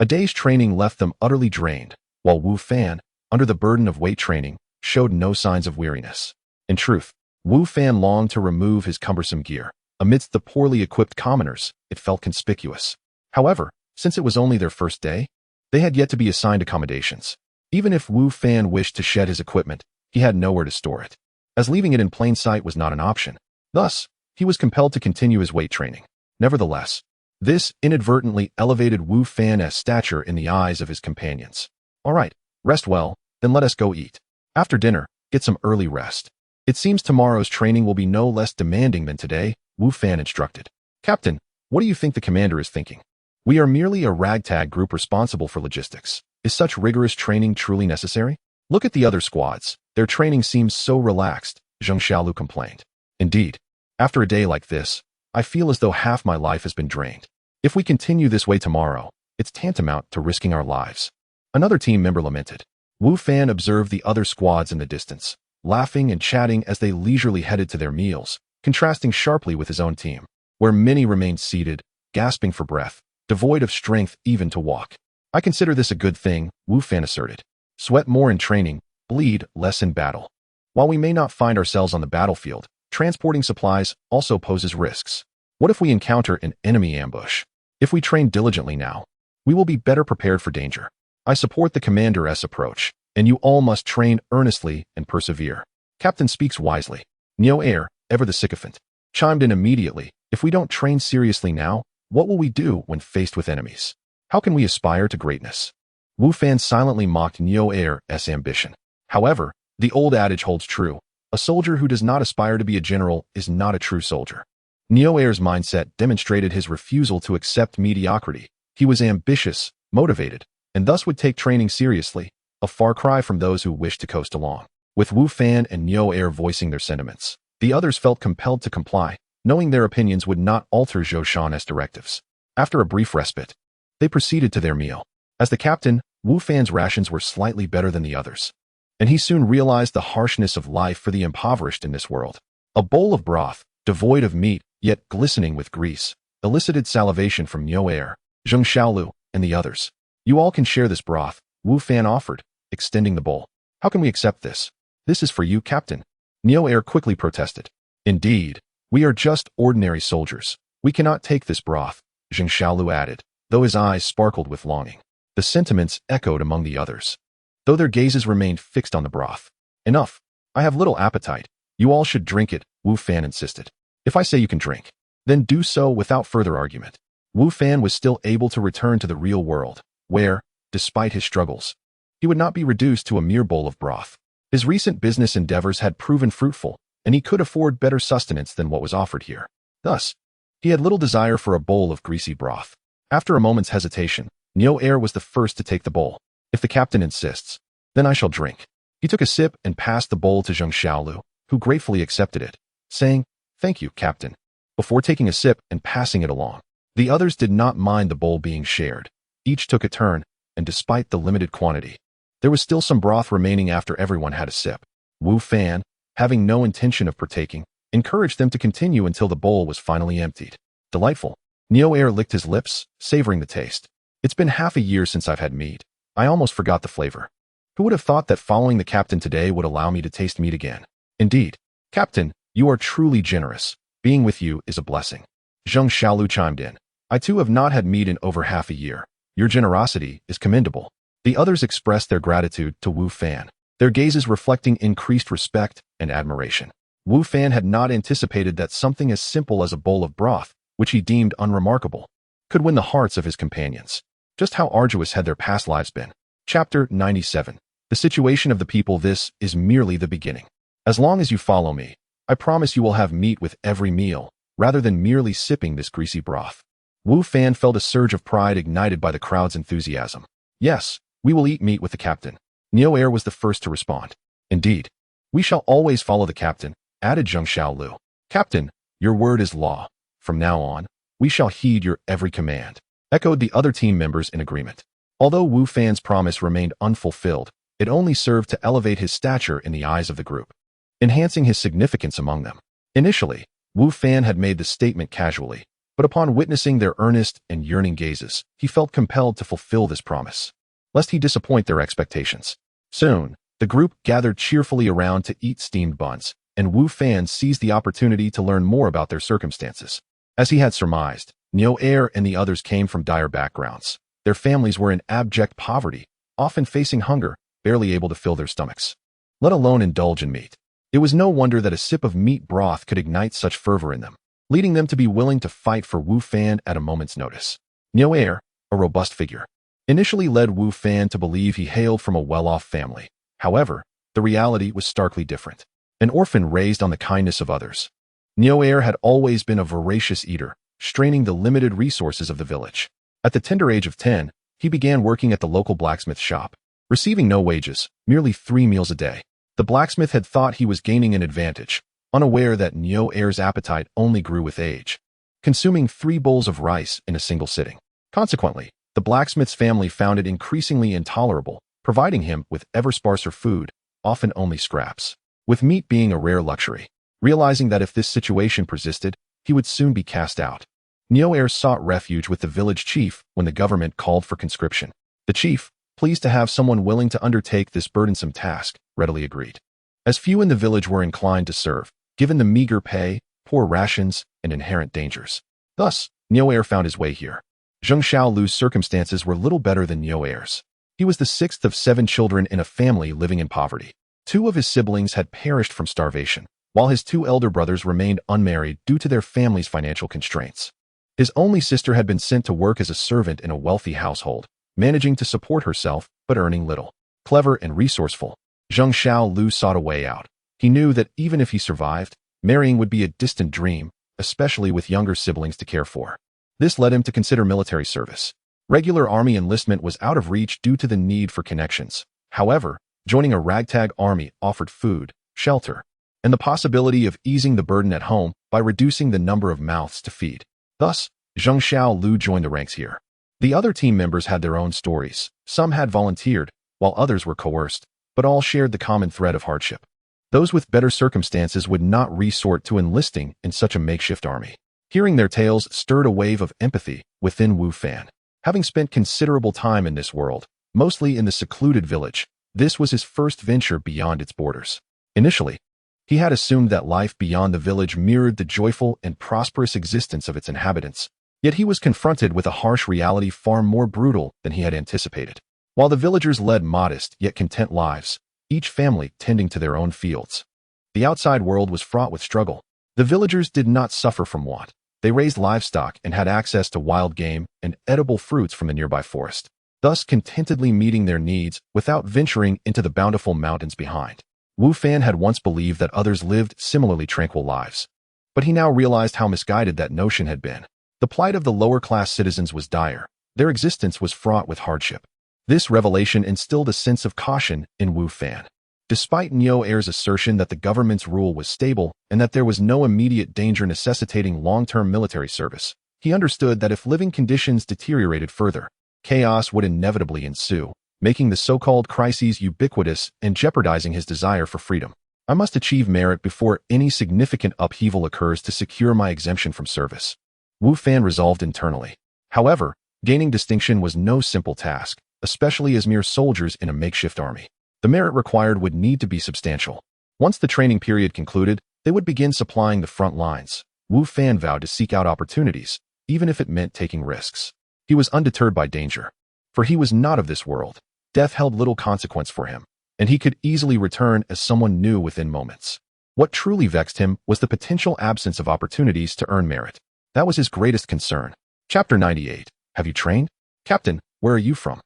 a day's training left them utterly drained, while Wu Fan, under the burden of weight training, showed no signs of weariness. In truth, Wu Fan longed to remove his cumbersome gear. Amidst the poorly equipped commoners, it felt conspicuous. However, since it was only their first day, they had yet to be assigned accommodations. Even if Wu Fan wished to shed his equipment, he had nowhere to store it, as leaving it in plain sight was not an option. Thus, he was compelled to continue his weight training. Nevertheless, this inadvertently elevated Wu Fan's stature in the eyes of his companions. All right, rest well, then let us go eat. After dinner, get some early rest. It seems tomorrow's training will be no less demanding than today, Wu Fan instructed. Captain, what do you think the commander is thinking? We are merely a ragtag group responsible for logistics. Is such rigorous training truly necessary? Look at the other squads. Their training seems so relaxed, Zheng Xiaolu complained. Indeed, after a day like this, I feel as though half my life has been drained. If we continue this way tomorrow, it's tantamount to risking our lives. Another team member lamented. Wu Fan observed the other squads in the distance, laughing and chatting as they leisurely headed to their meals, contrasting sharply with his own team, where many remained seated, gasping for breath, devoid of strength even to walk. I consider this a good thing, Wu Fan asserted. Sweat more in training, bleed less in battle. While we may not find ourselves on the battlefield, transporting supplies also poses risks. What if we encounter an enemy ambush? If we train diligently now, we will be better prepared for danger. I support the commander's approach, and you all must train earnestly and persevere. Captain speaks wisely. Neo Air, ever the sycophant, chimed in immediately. If we don't train seriously now, what will we do when faced with enemies? How can we aspire to greatness? Wu Fan silently mocked Neo Air's ambition. However, the old adage holds true. A soldier who does not aspire to be a general is not a true soldier. Neo Air's mindset demonstrated his refusal to accept mediocrity. He was ambitious, motivated, and thus would take training seriously, a far cry from those who wished to coast along. With Wu Fan and Neo Air voicing their sentiments, the others felt compelled to comply, knowing their opinions would not alter Zhou Shan's directives. After a brief respite, they proceeded to their meal. As the captain, Wu Fan's rations were slightly better than the others, and he soon realized the harshness of life for the impoverished in this world. A bowl of broth, devoid of meat, yet glistening with grease, elicited salivation from Neo Air, Zheng Xiaolu, and the others. You all can share this broth, Wu Fan offered, extending the bowl. How can we accept this? This is for you, Captain. Neo Air quickly protested. Indeed, we are just ordinary soldiers. We cannot take this broth, Zheng Xiaolu added, though his eyes sparkled with longing. The sentiments echoed among the others, though their gazes remained fixed on the broth. Enough. I have little appetite. You all should drink it, Wu Fan insisted. If I say you can drink, then do so without further argument. Wu Fan was still able to return to the real world, where, despite his struggles, he would not be reduced to a mere bowl of broth. His recent business endeavors had proven fruitful, and he could afford better sustenance than what was offered here. Thus, he had little desire for a bowl of greasy broth. After a moment's hesitation, Neo Air was the first to take the bowl. If the captain insists, then I shall drink. He took a sip and passed the bowl to Zheng Xiaolu, who gratefully accepted it, saying, Thank you, Captain, before taking a sip and passing it along. The others did not mind the bowl being shared. Each took a turn, and despite the limited quantity, there was still some broth remaining after everyone had a sip. Wu Fan, having no intention of partaking, encouraged them to continue until the bowl was finally emptied. Delightful. Neo Air licked his lips, savoring the taste. It's been half a year since I've had meat. I almost forgot the flavor. Who would have thought that following the captain today would allow me to taste meat again? Indeed, Captain, you are truly generous. Being with you is a blessing. Zheng Xiaolu chimed in. I too have not had meat in over half a year. Your generosity is commendable. The others expressed their gratitude to Wu Fan, their gazes reflecting increased respect and admiration. Wu Fan had not anticipated that something as simple as a bowl of broth, which he deemed unremarkable, could win the hearts of his companions. Just how arduous had their past lives been? Chapter 97. The situation of the people. This is merely the beginning. As long as you follow me, I promise you will have meat with every meal, rather than merely sipping this greasy broth. Wu Fan felt a surge of pride ignited by the crowd's enthusiasm. Yes, we will eat meat with the captain. Neo Air was the first to respond. Indeed, we shall always follow the captain, added Zheng Xiaolu. Captain, your word is law. From now on, we shall heed your every command, echoed the other team members in agreement. Although Wu Fan's promise remained unfulfilled, it only served to elevate his stature in the eyes of the group, enhancing his significance among them. Initially, Wu Fan had made the statement casually, but upon witnessing their earnest and yearning gazes, he felt compelled to fulfill this promise, lest he disappoint their expectations. Soon, the group gathered cheerfully around to eat steamed buns, and Wu Fan seized the opportunity to learn more about their circumstances. As he had surmised, Neo Air and the others came from dire backgrounds. Their families were in abject poverty, often facing hunger, barely able to fill their stomachs, let alone indulge in meat. It was no wonder that a sip of meat broth could ignite such fervor in them, leading them to be willing to fight for Wu Fan at a moment's notice. Neo Air, a robust figure, initially led Wu Fan to believe he hailed from a well-off family. However, the reality was starkly different. An orphan raised on the kindness of others. Neo Air had always been a voracious eater, straining the limited resources of the village. At the tender age of 10, he began working at the local blacksmith shop, receiving no wages, merely 3 meals a day. The blacksmith had thought he was gaining an advantage, unaware that Nyo Air's appetite only grew with age, consuming 3 bowls of rice in a single sitting. Consequently, the blacksmith's family found it increasingly intolerable, providing him with ever sparser food, often only scraps, with meat being a rare luxury. Realizing that if this situation persisted, he would soon be cast out, Nyo Air sought refuge with the village chief when the government called for conscription. The chief, pleased to have someone willing to undertake this burdensome task, readily agreed, as few in the village were inclined to serve, given the meager pay, poor rations, and inherent dangers. Thus, Nyo Air found his way here. Zheng Xiaolu's circumstances were little better than Nyo Air's. He was the 6th of 7 children in a family living in poverty. 2 of his siblings had perished from starvation, while his 2 elder brothers remained unmarried due to their family's financial constraints. His only sister had been sent to work as a servant in a wealthy household, managing to support herself but earning little. Clever and resourceful, Zheng Xiaolu sought a way out. He knew that even if he survived, marrying would be a distant dream, especially with younger siblings to care for. This led him to consider military service. Regular army enlistment was out of reach due to the need for connections. However, joining a ragtag army offered food, shelter, and the possibility of easing the burden at home by reducing the number of mouths to feed. Thus, Zheng Xiaolu joined the ranks here. The other team members had their own stories. Some had volunteered, while others were coerced, but all shared the common thread of hardship. Those with better circumstances would not resort to enlisting in such a makeshift army. Hearing their tales stirred a wave of empathy within Wu Fan. Having spent considerable time in this world, mostly in the secluded village, this was his first venture beyond its borders. Initially, he had assumed that life beyond the village mirrored the joyful and prosperous existence of its inhabitants. Yet he was confronted with a harsh reality far more brutal than he had anticipated. While the villagers led modest yet content lives, each family tending to their own fields, the outside world was fraught with struggle. The villagers did not suffer from want. They raised livestock and had access to wild game and edible fruits from the nearby forest, thus contentedly meeting their needs without venturing into the bountiful mountains behind. Wu Fan had once believed that others lived similarly tranquil lives, but he now realized how misguided that notion had been. The plight of the lower-class citizens was dire. Their existence was fraught with hardship. This revelation instilled a sense of caution in Wu Fan. Despite Nyo Air's assertion that the government's rule was stable and that there was no immediate danger necessitating long-term military service, he understood that if living conditions deteriorated further, chaos would inevitably ensue, making the so-called crises ubiquitous and jeopardizing his desire for freedom. I must achieve merit before any significant upheaval occurs to secure my exemption from service, Wu Fan resolved internally. However, gaining distinction was no simple task, especially as mere soldiers in a makeshift army. The merit required would need to be substantial. Once the training period concluded, they would begin supplying the front lines. Wu Fan vowed to seek out opportunities, even if it meant taking risks. He was undeterred by danger, for he was not of this world. Death held little consequence for him, and he could easily return as someone new within moments. What truly vexed him was the potential absence of opportunities to earn merit. That was his greatest concern. Chapter 98. Have you trained? Captain, where are you from?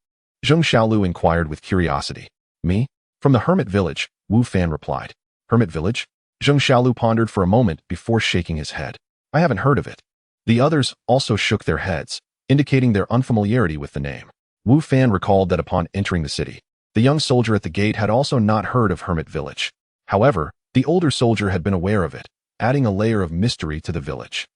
Zheng Xiaolu inquired with curiosity. Me? From the hermit village, Wu Fan replied. Hermit village? Zheng Xiaolu pondered for a moment before shaking his head. I haven't heard of it. The others also shook their heads, indicating their unfamiliarity with the name. Wu Fan recalled that upon entering the city, the young soldier at the gate had also not heard of Hermit Village. However, the older soldier had been aware of it, adding a layer of mystery to the village.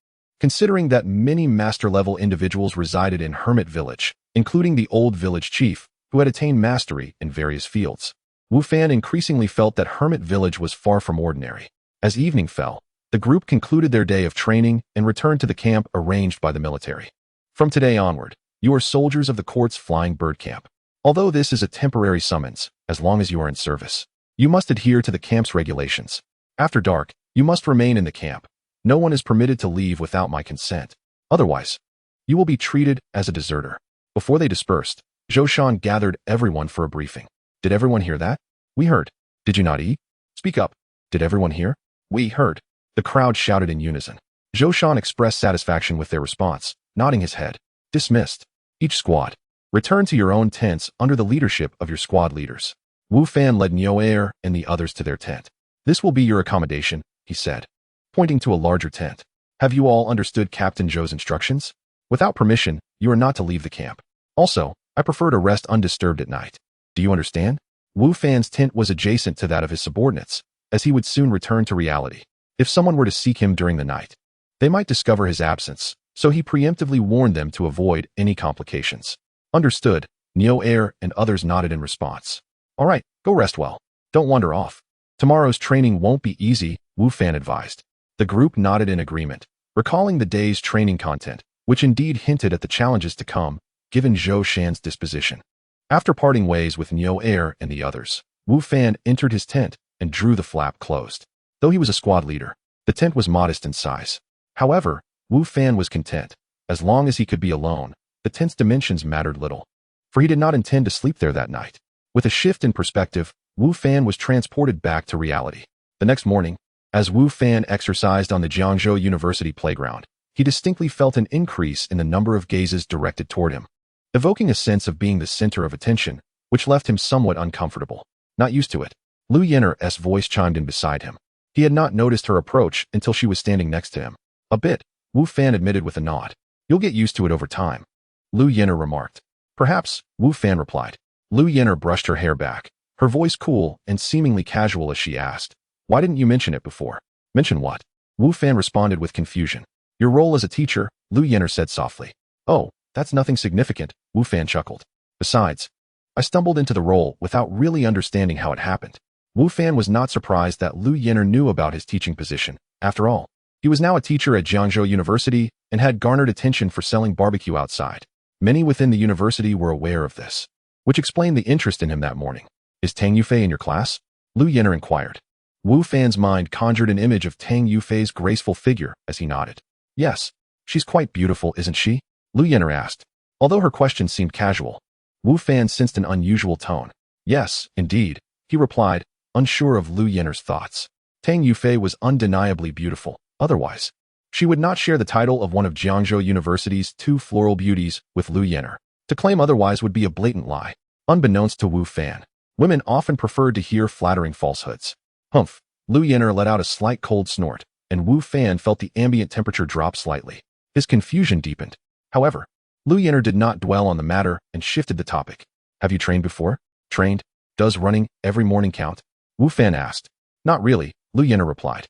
Considering that many master-level individuals resided in Hermit Village, including the old village chief, who had attained mastery in various fields, Wu Fan increasingly felt that Hermit Village was far from ordinary. As evening fell, the group concluded their day of training and returned to the camp arranged by the military. From today onward, you are soldiers of the court's flying bird camp. Although this is a temporary summons, as long as you are in service, you must adhere to the camp's regulations. After dark, you must remain in the camp. No one is permitted to leave without my consent. Otherwise, you will be treated as a deserter. Before they dispersed, Zhou Shan gathered everyone for a briefing. Did everyone hear that? We heard. Did you not eat? Speak up. Did everyone hear? We heard. The crowd shouted in unison. Zhou Shan expressed satisfaction with their response, nodding his head. Dismissed. Each squad, return to your own tents under the leadership of your squad leaders. Wu Fan led Nyo Air and the others to their tent. This will be your accommodation, he said, pointing to a larger tent. Have you all understood Captain Zhou's instructions? Without permission, you are not to leave the camp. Also, I prefer to rest undisturbed at night. Do you understand? Wu Fan's tent was adjacent to that of his subordinates, as he would soon return to reality. If someone were to seek him during the night, they might discover his absence, so he preemptively warned them to avoid any complications. Understood, Neo Air and others nodded in response. All right, go rest well. Don't wander off. Tomorrow's training won't be easy, Wu Fan advised. The group nodded in agreement, recalling the day's training content, which indeed hinted at the challenges to come, given Zhou Shan's disposition. After parting ways with Neo Air and the others, Wu Fan entered his tent and drew the flap closed. Though he was a squad leader, the tent was modest in size. However, Wu Fan was content. As long as he could be alone, the tent's dimensions mattered little, for he did not intend to sleep there that night. With a shift in perspective, Wu Fan was transported back to reality. The next morning, as Wu Fan exercised on the Jiangzhou University playground, he distinctly felt an increase in the number of gazes directed toward him, evoking a sense of being the center of attention, which left him somewhat uncomfortable. Not used to it. Lu Yenner's voice chimed in beside him. He had not noticed her approach until she was standing next to him. A bit, Wu Fan admitted with a nod. You'll get used to it over time, Lu Yenner remarked. Perhaps, Wu Fan replied. Lu Yenner brushed her hair back, her voice cool and seemingly casual as she asked, why didn't you mention it before? Mention what? Wu Fan responded with confusion. Your role as a teacher, Lu Yenner said softly. Oh, that's nothing significant, Wu Fan chuckled. Besides, I stumbled into the role without really understanding how it happened. Wu Fan was not surprised that Lu Yenner knew about his teaching position. After all, he was now a teacher at Jiangzhou University and had garnered attention for selling barbecue outside. Many within the university were aware of this, which explained the interest in him that morning. Is Tang Yufei in your class? Lu Yenner inquired. Wu Fan's mind conjured an image of Tang Yufei's graceful figure as he nodded. Yes, she's quite beautiful, isn't she? Lu Yenner asked. Although her question seemed casual, Wu Fan sensed an unusual tone. Yes, indeed, he replied, unsure of Lu Yenner's thoughts. Tang Yufei was undeniably beautiful. Otherwise, she would not share the title of one of Jiangzhou University's 2 floral beauties with Lu Yenner. To claim otherwise would be a blatant lie. Unbeknownst to Wu Fan, women often preferred to hear flattering falsehoods. Humph, Lu Yenner let out a slight cold snort, and Wu Fan felt the ambient temperature drop slightly. His confusion deepened. However, Lu Yenner did not dwell on the matter and shifted the topic. Have you trained before? Trained? Does running every morning count? Wu Fan asked. Not really, Lu Yenner replied.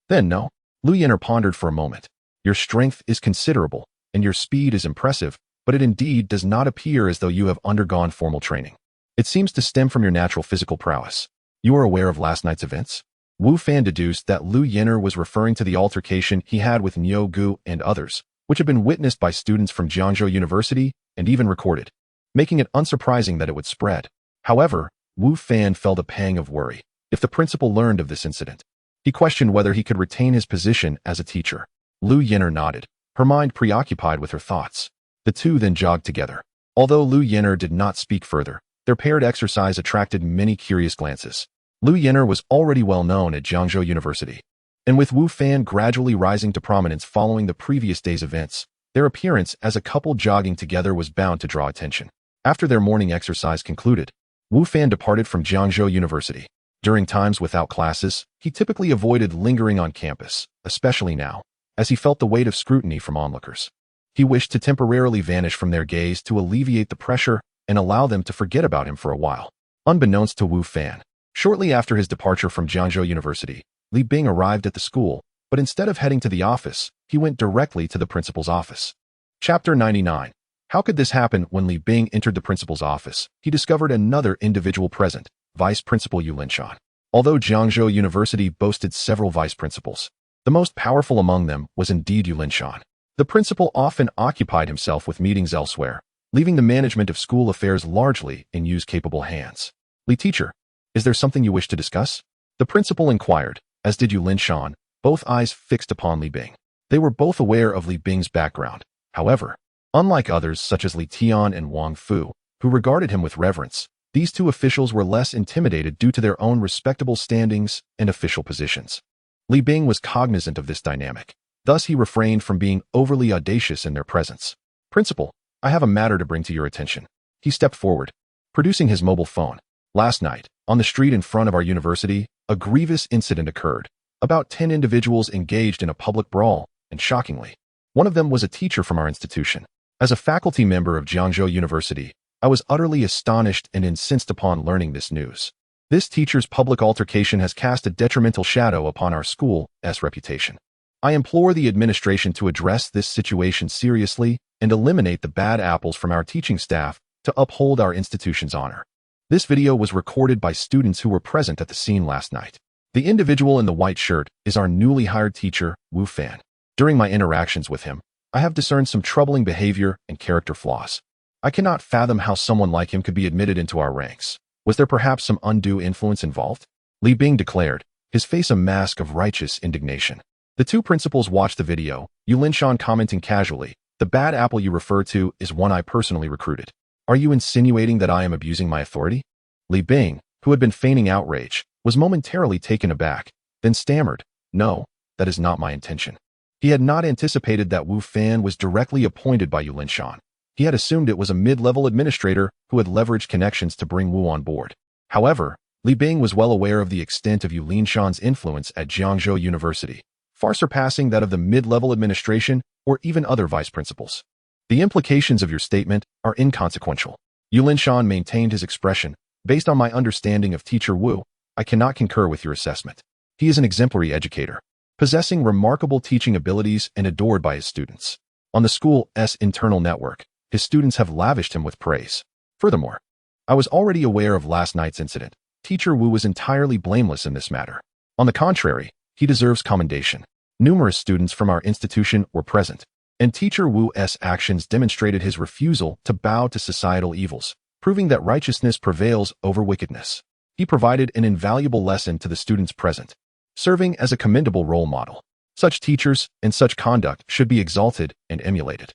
Then no. Lu Yenner pondered for a moment. Your strength is considerable, and your speed is impressive, but it indeed does not appear as though you have undergone formal training. It seems to stem from your natural physical prowess. You are aware of last night's events? Wu Fan deduced that Lu Yenner was referring to the altercation he had with Niu Gu and others, which had been witnessed by students from Jiangzhou University and even recorded, making it unsurprising that it would spread. However, Wu Fan felt a pang of worry. If the principal learned of this incident, he questioned whether he could retain his position as a teacher. Lu Yenner nodded, her mind preoccupied with her thoughts. The two then jogged together. Although Lu Yenner did not speak further, their paired exercise attracted many curious glances. Lu Yenner was already well known at Jiangzhou University, and with Wu Fan gradually rising to prominence following the previous day's events, their appearance as a couple jogging together was bound to draw attention. After their morning exercise concluded, Wu Fan departed from Jiangzhou University. During times without classes, he typically avoided lingering on campus, especially now, as he felt the weight of scrutiny from onlookers. He wished to temporarily vanish from their gaze to alleviate the pressure and allow them to forget about him for a while. Unbeknownst to Wu Fan, shortly after his departure from Jiangzhou University, Li Bing arrived at the school, but instead of heading to the office, he went directly to the principal's office. Chapter 99. How could this happen? When Li Bing entered the principal's office, he discovered another individual present, Vice Principal Yu Linshan. Although Jiangzhou University boasted several vice principals, the most powerful among them was indeed Yu Linshan. The principal often occupied himself with meetings elsewhere, leaving the management of school affairs largely in Yu's capable hands. Li teacher, is there something you wish to discuss? The principal inquired, as did Yu Linshan, both eyes fixed upon Li Bing. They were both aware of Li Bing's background. However, unlike others such as Li Tian and Wang Fu, who regarded him with reverence, these two officials were less intimidated due to their own respectable standings and official positions. Li Bing was cognizant of this dynamic. Thus he refrained from being overly audacious in their presence. Principal, I have a matter to bring to your attention. He stepped forward, producing his mobile phone. Last night, on the street in front of our university, a grievous incident occurred. About 10 individuals engaged in a public brawl, and shockingly, one of them was a teacher from our institution. As a faculty member of Jiangzhou University, I was utterly astonished and incensed upon learning this news. This teacher's public altercation has cast a detrimental shadow upon our school's reputation. I implore the administration to address this situation seriously and eliminate the bad apples from our teaching staff to uphold our institution's honor. This video was recorded by students who were present at the scene last night. The individual in the white shirt is our newly hired teacher, Wu Fan. During my interactions with him, I have discerned some troubling behavior and character flaws. I cannot fathom how someone like him could be admitted into our ranks. Was there perhaps some undue influence involved? Li Bing declared, his face a mask of righteous indignation. The two principals watched the video, Yu Linshan commenting casually, "The bad apple you refer to is one I personally recruited. Are you insinuating that I am abusing my authority?" Li Bing, who had been feigning outrage, was momentarily taken aback, then stammered, "No, that is not my intention." He had not anticipated that Wu Fan was directly appointed by Yu Linshan. He had assumed it was a mid-level administrator who had leveraged connections to bring Wu on board. However, Li Bing was well aware of the extent of Yu Linshan's influence at Jiangzhou University, far surpassing that of the mid-level administration or even other vice principals. "The implications of your statement are inconsequential." Yu Linshan maintained his expression. "Based on my understanding of Teacher Wu, I cannot concur with your assessment. He is an exemplary educator, possessing remarkable teaching abilities and adored by his students. On the school's internal network, his students have lavished him with praise. Furthermore, I was already aware of last night's incident. Teacher Wu was entirely blameless in this matter. On the contrary, he deserves commendation. Numerous students from our institution were present, and Teacher Wu's actions demonstrated his refusal to bow to societal evils, proving that righteousness prevails over wickedness. He provided an invaluable lesson to the students present, serving as a commendable role model. Such teachers and such conduct should be exalted and emulated.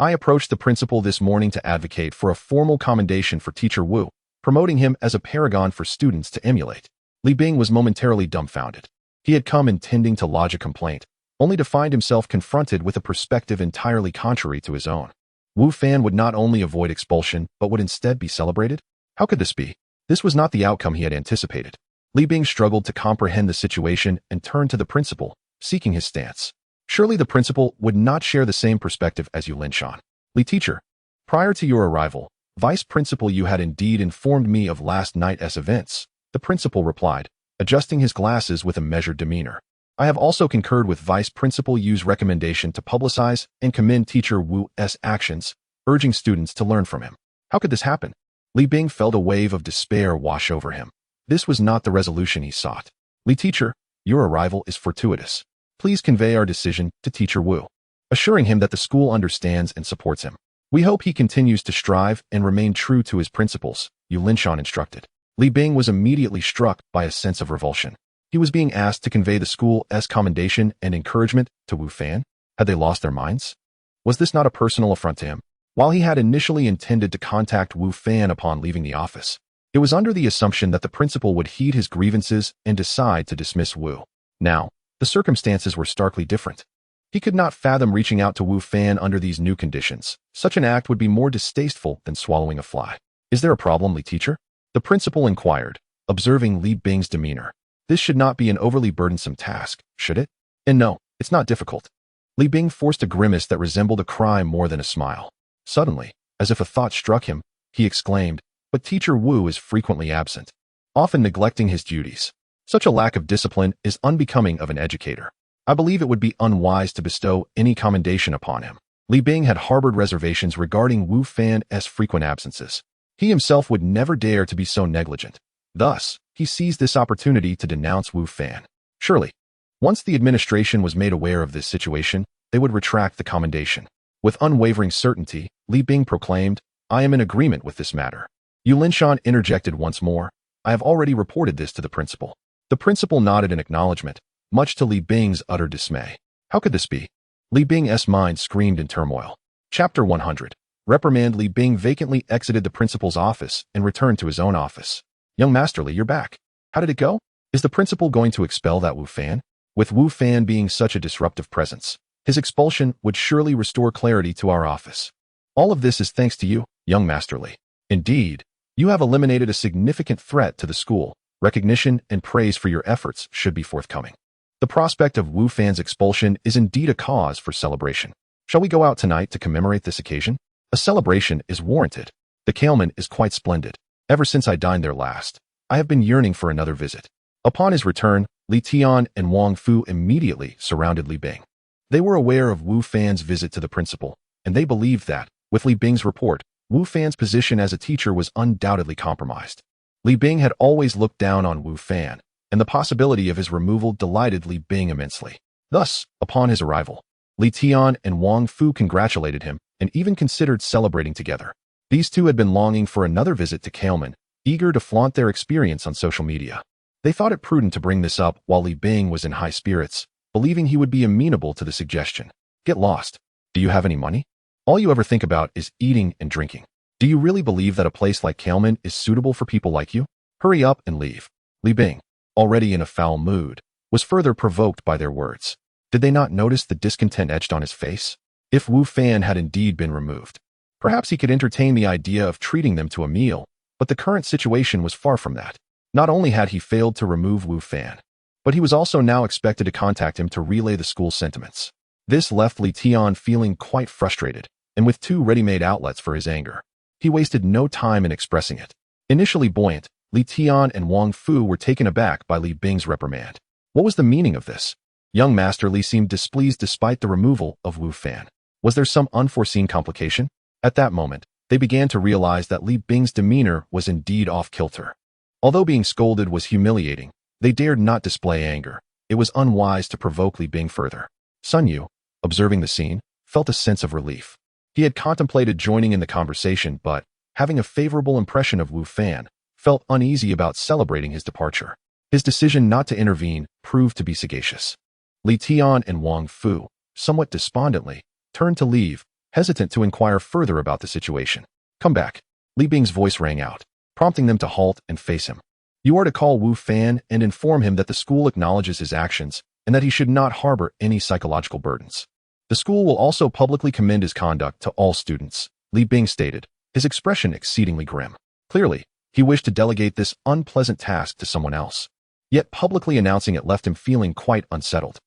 I approached the principal this morning to advocate for a formal commendation for Teacher Wu, promoting him as a paragon for students to emulate." Li Bing was momentarily dumbfounded. He had come intending to lodge a complaint, only to find himself confronted with a perspective entirely contrary to his own. Wu Fan would not only avoid expulsion, but would instead be celebrated? How could this be? This was not the outcome he had anticipated. Li Bing struggled to comprehend the situation and turned to the principal, seeking his stance. Surely the principal would not share the same perspective as Yu Linshan. "Li teacher, prior to your arrival, Vice Principal Yu had indeed informed me of last night's events," the principal replied, adjusting his glasses with a measured demeanor. "I have also concurred with Vice Principal Yu's recommendation to publicize and commend Teacher Wu's actions, urging students to learn from him." How could this happen? Li Bing felt a wave of despair wash over him. This was not the resolution he sought. "Li teacher, your arrival is fortuitous. Please convey our decision to Teacher Wu, assuring him that the school understands and supports him. We hope he continues to strive and remain true to his principles," Yu Linshan instructed. Li Bing was immediately struck by a sense of revulsion. He was being asked to convey the school's commendation and encouragement to Wu Fan. Had they lost their minds? Was this not a personal affront to him? While he had initially intended to contact Wu Fan upon leaving the office, it was under the assumption that the principal would heed his grievances and decide to dismiss Wu. Now, the circumstances were starkly different. He could not fathom reaching out to Wu Fan under these new conditions. Such an act would be more distasteful than swallowing a fly. "Is there a problem, Li teacher?" the principal inquired, observing Li Bing's demeanor. "This should not be an overly burdensome task, should it?" "And no, it's not difficult." Li Bing forced a grimace that resembled a cry more than a smile. Suddenly, as if a thought struck him, he exclaimed, "But Teacher Wu is frequently absent, often neglecting his duties. Such a lack of discipline is unbecoming of an educator. I believe it would be unwise to bestow any commendation upon him." Li Bing had harbored reservations regarding Wu Fan's frequent absences. He himself would never dare to be so negligent. Thus, he seized this opportunity to denounce Wu Fan. Surely, once the administration was made aware of this situation, they would retract the commendation. With unwavering certainty, Li Bing proclaimed, "I am in agreement with this matter." Yu Linshan interjected once more, "I have already reported this to the principal." The principal nodded in acknowledgement, much to Li Bing's utter dismay. How could this be? Li Bing's mind screamed in turmoil. Chapter 100. Reprimand. Li Bing vacantly exited the principal's office and returned to his own office. "Young Master Li, you're back. How did it go? Is the principal going to expel that Wu Fan?" With Wu Fan being such a disruptive presence, his expulsion would surely restore clarity to our office. "All of this is thanks to you, young Master Li. Indeed, you have eliminated a significant threat to the school. Recognition and praise for your efforts should be forthcoming. The prospect of Wu Fan's expulsion is indeed a cause for celebration. Shall we go out tonight to commemorate this occasion? A celebration is warranted." The Kailman is quite splendid. Ever since I dined there last, I have been yearning for another visit. Upon his return, Li Tian and Wang Fu immediately surrounded Li Bing. They were aware of Wu Fan's visit to the principal, and they believed that, with Li Bing's report, Wu Fan's position as a teacher was undoubtedly compromised. Li Bing had always looked down on Wu Fan, and the possibility of his removal delighted Li Bing immensely. Thus, upon his arrival, Li Tian and Wang Fu congratulated him and even considered celebrating together. These two had been longing for another visit to Kailman, eager to flaunt their experience on social media. They thought it prudent to bring this up while Li Bing was in high spirits, believing he would be amenable to the suggestion. Get lost. Do you have any money? All you ever think about is eating and drinking. Do you really believe that a place like Kailman is suitable for people like you? Hurry up and leave. Li Bing, already in a foul mood, was further provoked by their words. Did they not notice the discontent etched on his face? If Wu Fan had indeed been removed, perhaps he could entertain the idea of treating them to a meal, but the current situation was far from that. Not only had he failed to remove Wu Fan, but he was also now expected to contact him to relay the school's sentiments. This left Li Tian feeling quite frustrated, and with two ready-made outlets for his anger. He wasted no time in expressing it. Initially buoyant, Li Tian and Wang Fu were taken aback by Li Bing's reprimand. What was the meaning of this? Young Master Li seemed displeased despite the removal of Wu Fan. Was there some unforeseen complication? At that moment, they began to realize that Li Bing's demeanor was indeed off-kilter. Although being scolded was humiliating, they dared not display anger. It was unwise to provoke Li Bing further. Sun Yu, observing the scene, felt a sense of relief. He had contemplated joining in the conversation, but, having a favorable impression of Wu Fan, felt uneasy about celebrating his departure. His decision not to intervene proved to be sagacious. Li Tian and Wang Fu, somewhat despondently, turned to leave, hesitant to inquire further about the situation. Come back. Li Bing's voice rang out, prompting them to halt and face him. You are to call Wu Fan and inform him that the school acknowledges his actions and that he should not harbor any psychological burdens. The school will also publicly commend his conduct to all students, Li Bing stated, his expression exceedingly grim. Clearly, he wished to delegate this unpleasant task to someone else. Yet publicly announcing it left him feeling quite unsettled.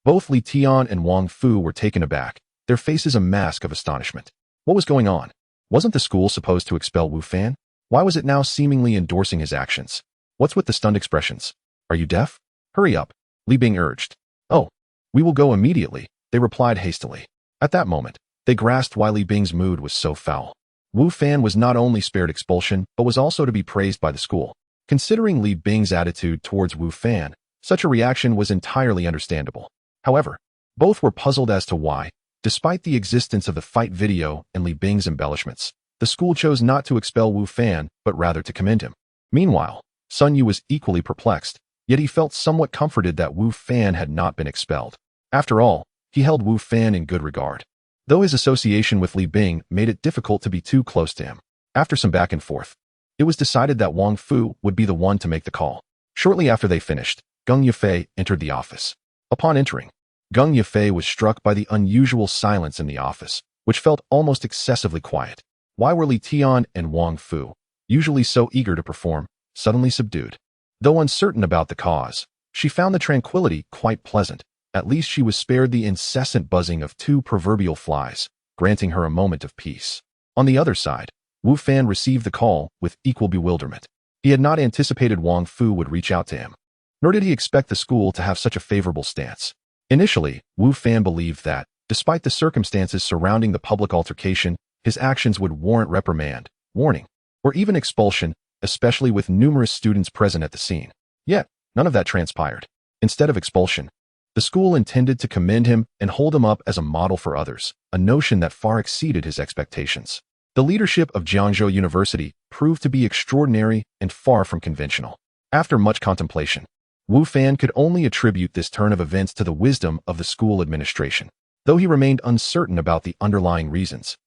Both Li Tian and Wang Fu were taken aback, their faces a mask of astonishment. What was going on? Wasn't the school supposed to expel Wu Fan? Why was it now seemingly endorsing his actions? What's with the stunned expressions? Are you deaf? Hurry up, Li Bing urged. Oh, we will go immediately, they replied hastily. At that moment, they grasped why Li Bing's mood was so foul. Wu Fan was not only spared expulsion, but was also to be praised by the school. Considering Li Bing's attitude towards Wu Fan, such a reaction was entirely understandable. However, both were puzzled as to why, despite the existence of the fight video and Li Bing's embellishments, the school chose not to expel Wu Fan, but rather to commend him. Meanwhile, Sun Yu was equally perplexed, yet he felt somewhat comforted that Wu Fan had not been expelled. After all, he held Wu Fan in good regard, though his association with Li Bing made it difficult to be too close to him. After some back and forth, it was decided that Wang Fu would be the one to make the call. Shortly after they finished, Geng Yufei entered the office. Upon entering, Geng Yufei was struck by the unusual silence in the office, which felt almost excessively quiet. Why were Li Tian and Wang Fu, usually so eager to perform, suddenly subdued? Though uncertain about the cause, she found the tranquility quite pleasant. At least she was spared the incessant buzzing of two proverbial flies, granting her a moment of peace. On the other side, Wu Fan received the call with equal bewilderment. He had not anticipated Wang Fu would reach out to him, nor did he expect the school to have such a favorable stance. Initially, Wu Fan believed that, despite the circumstances surrounding the public altercation, his actions would warrant reprimand, warning, or even expulsion, especially with numerous students present at the scene. Yet, none of that transpired. Instead of expulsion, the school intended to commend him and hold him up as a model for others, a notion that far exceeded his expectations. The leadership of Jiangzhou University proved to be extraordinary and far from conventional. After much contemplation, Wu Fan could only attribute this turn of events to the wisdom of the school administration. Though he remained uncertain about the underlying reasons,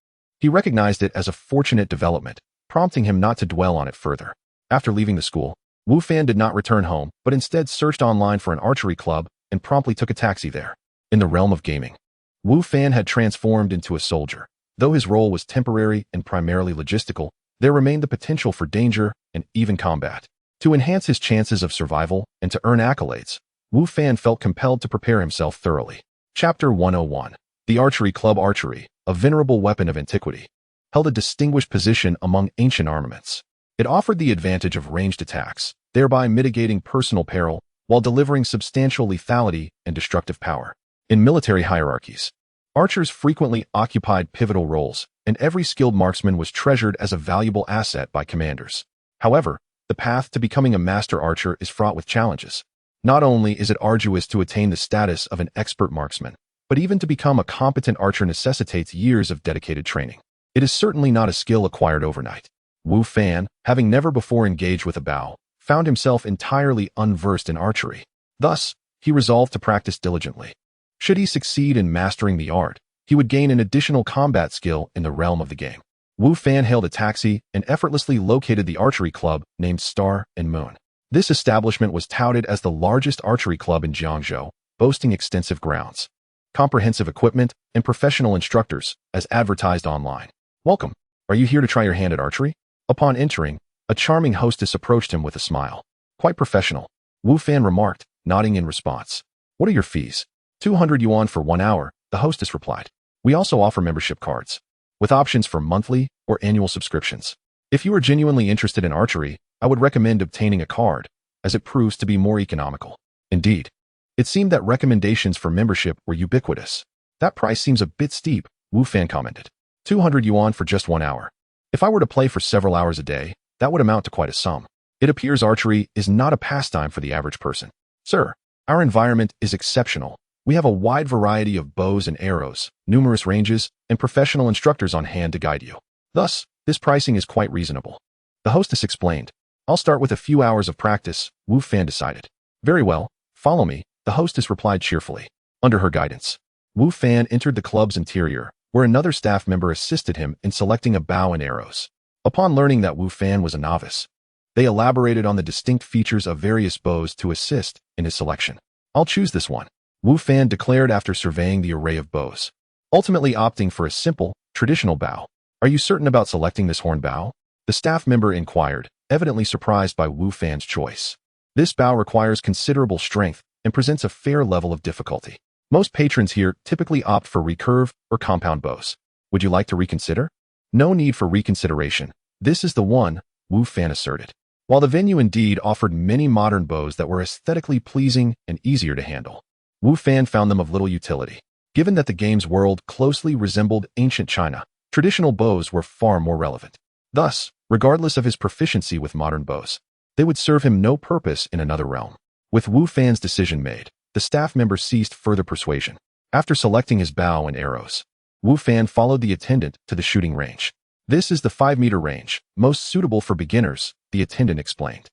he recognized it as a fortunate development, prompting him not to dwell on it further. After leaving the school, Wu Fan did not return home, but instead searched online for an archery club and promptly took a taxi there. In the realm of gaming, Wu Fan had transformed into a soldier. Though his role was temporary and primarily logistical, there remained the potential for danger and even combat. To enhance his chances of survival and to earn accolades, Wu Fan felt compelled to prepare himself thoroughly. Chapter 101. The Archery Club. Archery, a venerable weapon of antiquity. held a distinguished position among ancient armaments. It offered the advantage of ranged attacks, thereby mitigating personal peril while delivering substantial lethality and destructive power. In military hierarchies, archers frequently occupied pivotal roles, and every skilled marksman was treasured as a valuable asset by commanders. However, the path to becoming a master archer is fraught with challenges. Not only is it arduous to attain the status of an expert marksman, but even to become a competent archer necessitates years of dedicated training. It is certainly not a skill acquired overnight. Wu Fan, having never before engaged with a bow, found himself entirely unversed in archery. Thus, he resolved to practice diligently. Should he succeed in mastering the art, he would gain an additional combat skill in the realm of the game. Wu Fan hailed a taxi and effortlessly located the archery club named Star and Moon. This establishment was touted as the largest archery club in Jiangzhou, boasting extensive grounds, comprehensive equipment, and professional instructors, as advertised online. "Welcome. Are you here to try your hand at archery?" Upon entering, a charming hostess approached him with a smile. "Quite professional," Wu Fan remarked, nodding in response. "What are your fees?" 200 yuan for 1 hour, the hostess replied. "We also offer membership cards, with options for monthly or annual subscriptions. If you are genuinely interested in archery, I would recommend obtaining a card, as it proves to be more economical." Indeed, it seemed that recommendations for membership were ubiquitous. "That price seems a bit steep," Wu Fan commented. 200 yuan for just 1 hour. If I were to play for several hours a day, that would amount to quite a sum. It appears archery is not a pastime for the average person. "Sir, our environment is exceptional. We have a wide variety of bows and arrows, numerous ranges, and professional instructors on hand to guide you. Thus, this pricing is quite reasonable," the hostess explained. "I'll start with a few hours of practice," Wu Fan decided. "Very well, follow me," the hostess replied cheerfully. Under her guidance, Wu Fan entered the club's interior, where another staff member assisted him in selecting a bow and arrows. Upon learning that Wu Fan was a novice, they elaborated on the distinct features of various bows to assist in his selection. "I'll choose this one," Wu Fan declared after surveying the array of bows, ultimately opting for a simple, traditional bow. "Are you certain about selecting this horn bow?" the staff member inquired, evidently surprised by Wu Fan's choice. "This bow requires considerable strength and presents a fair level of difficulty. Most patrons here typically opt for recurve or compound bows. Would you like to reconsider?" "No need for reconsideration. This is the one," Wu Fan asserted. While the venue indeed offered many modern bows that were aesthetically pleasing and easier to handle, Wu Fan found them of little utility. Given that the game's world closely resembled ancient China, traditional bows were far more relevant. Thus, regardless of his proficiency with modern bows, they would serve him no purpose in another realm. With Wu Fan's decision made, the staff member ceased further persuasion. After selecting his bow and arrows, Wu Fan followed the attendant to the shooting range. "This is the 5-meter range, most suitable for beginners," the attendant explained.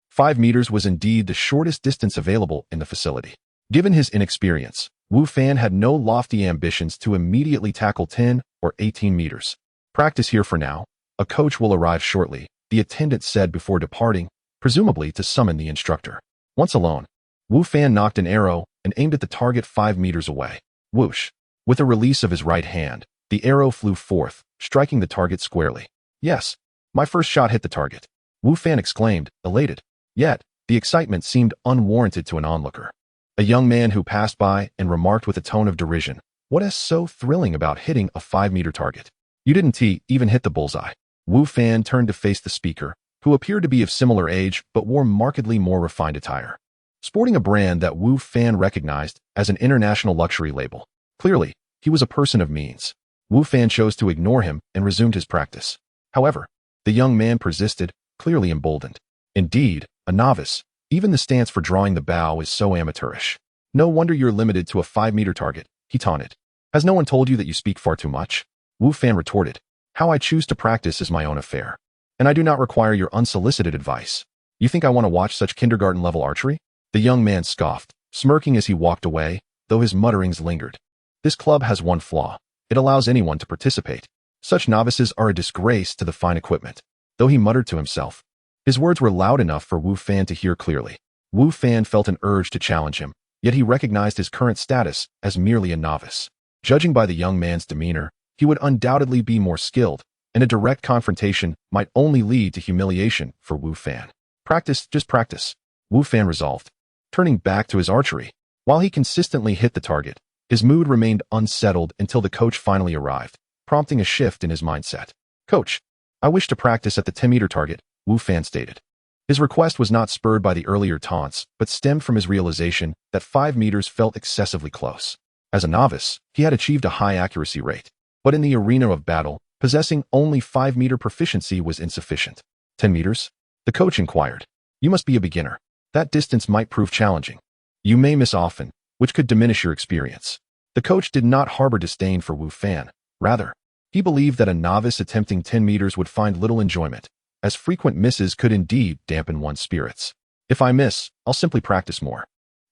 5 meters was indeed the shortest distance available in the facility. Given his inexperience, Wu Fan had no lofty ambitions to immediately tackle 10 or 18 meters. "Practice here for now. A coach will arrive shortly," the attendant said before departing, presumably to summon the instructor. Once alone, Wu Fan knocked an arrow and aimed at the target 5 meters away. Whoosh! With a release of his right hand, the arrow flew forth, striking the target squarely. "Yes, my first shot hit the target," Wu Fan exclaimed, elated. Yet, the excitement seemed unwarranted to an onlooker. A young man who passed by and remarked with a tone of derision, "What is so thrilling about hitting a 5-meter target? You didn't even hit the bullseye." Wu Fan turned to face the speaker, who appeared to be of similar age but wore markedly more refined attire, sporting a brand that Wu Fan recognized as an international luxury label. Clearly, he was a person of means. Wu Fan chose to ignore him and resumed his practice. However, the young man persisted, clearly emboldened. "Indeed, a novice. Even the stance for drawing the bow is so amateurish. No wonder you're limited to a 5-meter target," he taunted. "Has no one told you that you speak far too much?" Wu Fan retorted. "How I choose to practice is my own affair, and I do not require your unsolicited advice. You think I want to watch such kindergarten-level archery?" The young man scoffed, smirking as he walked away, though his mutterings lingered. "This club has one flaw. It allows anyone to participate. Such novices are a disgrace to the fine equipment." Though he muttered to himself, his words were loud enough for Wu Fan to hear clearly. Wu Fan felt an urge to challenge him, yet he recognized his current status as merely a novice. Judging by the young man's demeanor, he would undoubtedly be more skilled, and a direct confrontation might only lead to humiliation for Wu Fan. "Practice, just practice," Wu Fan resolved, turning back to his archery. While he consistently hit the target, his mood remained unsettled until the coach finally arrived, prompting a shift in his mindset. "Coach, I wish to practice at the 10-meter target," Wu Fan stated. His request was not spurred by the earlier taunts, but stemmed from his realization that 5 meters felt excessively close. As a novice, he had achieved a high accuracy rate, but in the arena of battle, possessing only 5-meter proficiency was insufficient. 10 meters? The coach inquired. "You must be a beginner. That distance might prove challenging. You may miss often, which could diminish your experience." The coach did not harbor disdain for Wu Fan. Rather, he believed that a novice attempting 10 meters would find little enjoyment, as frequent misses could indeed dampen one's spirits. "If I miss, I'll simply practice more,"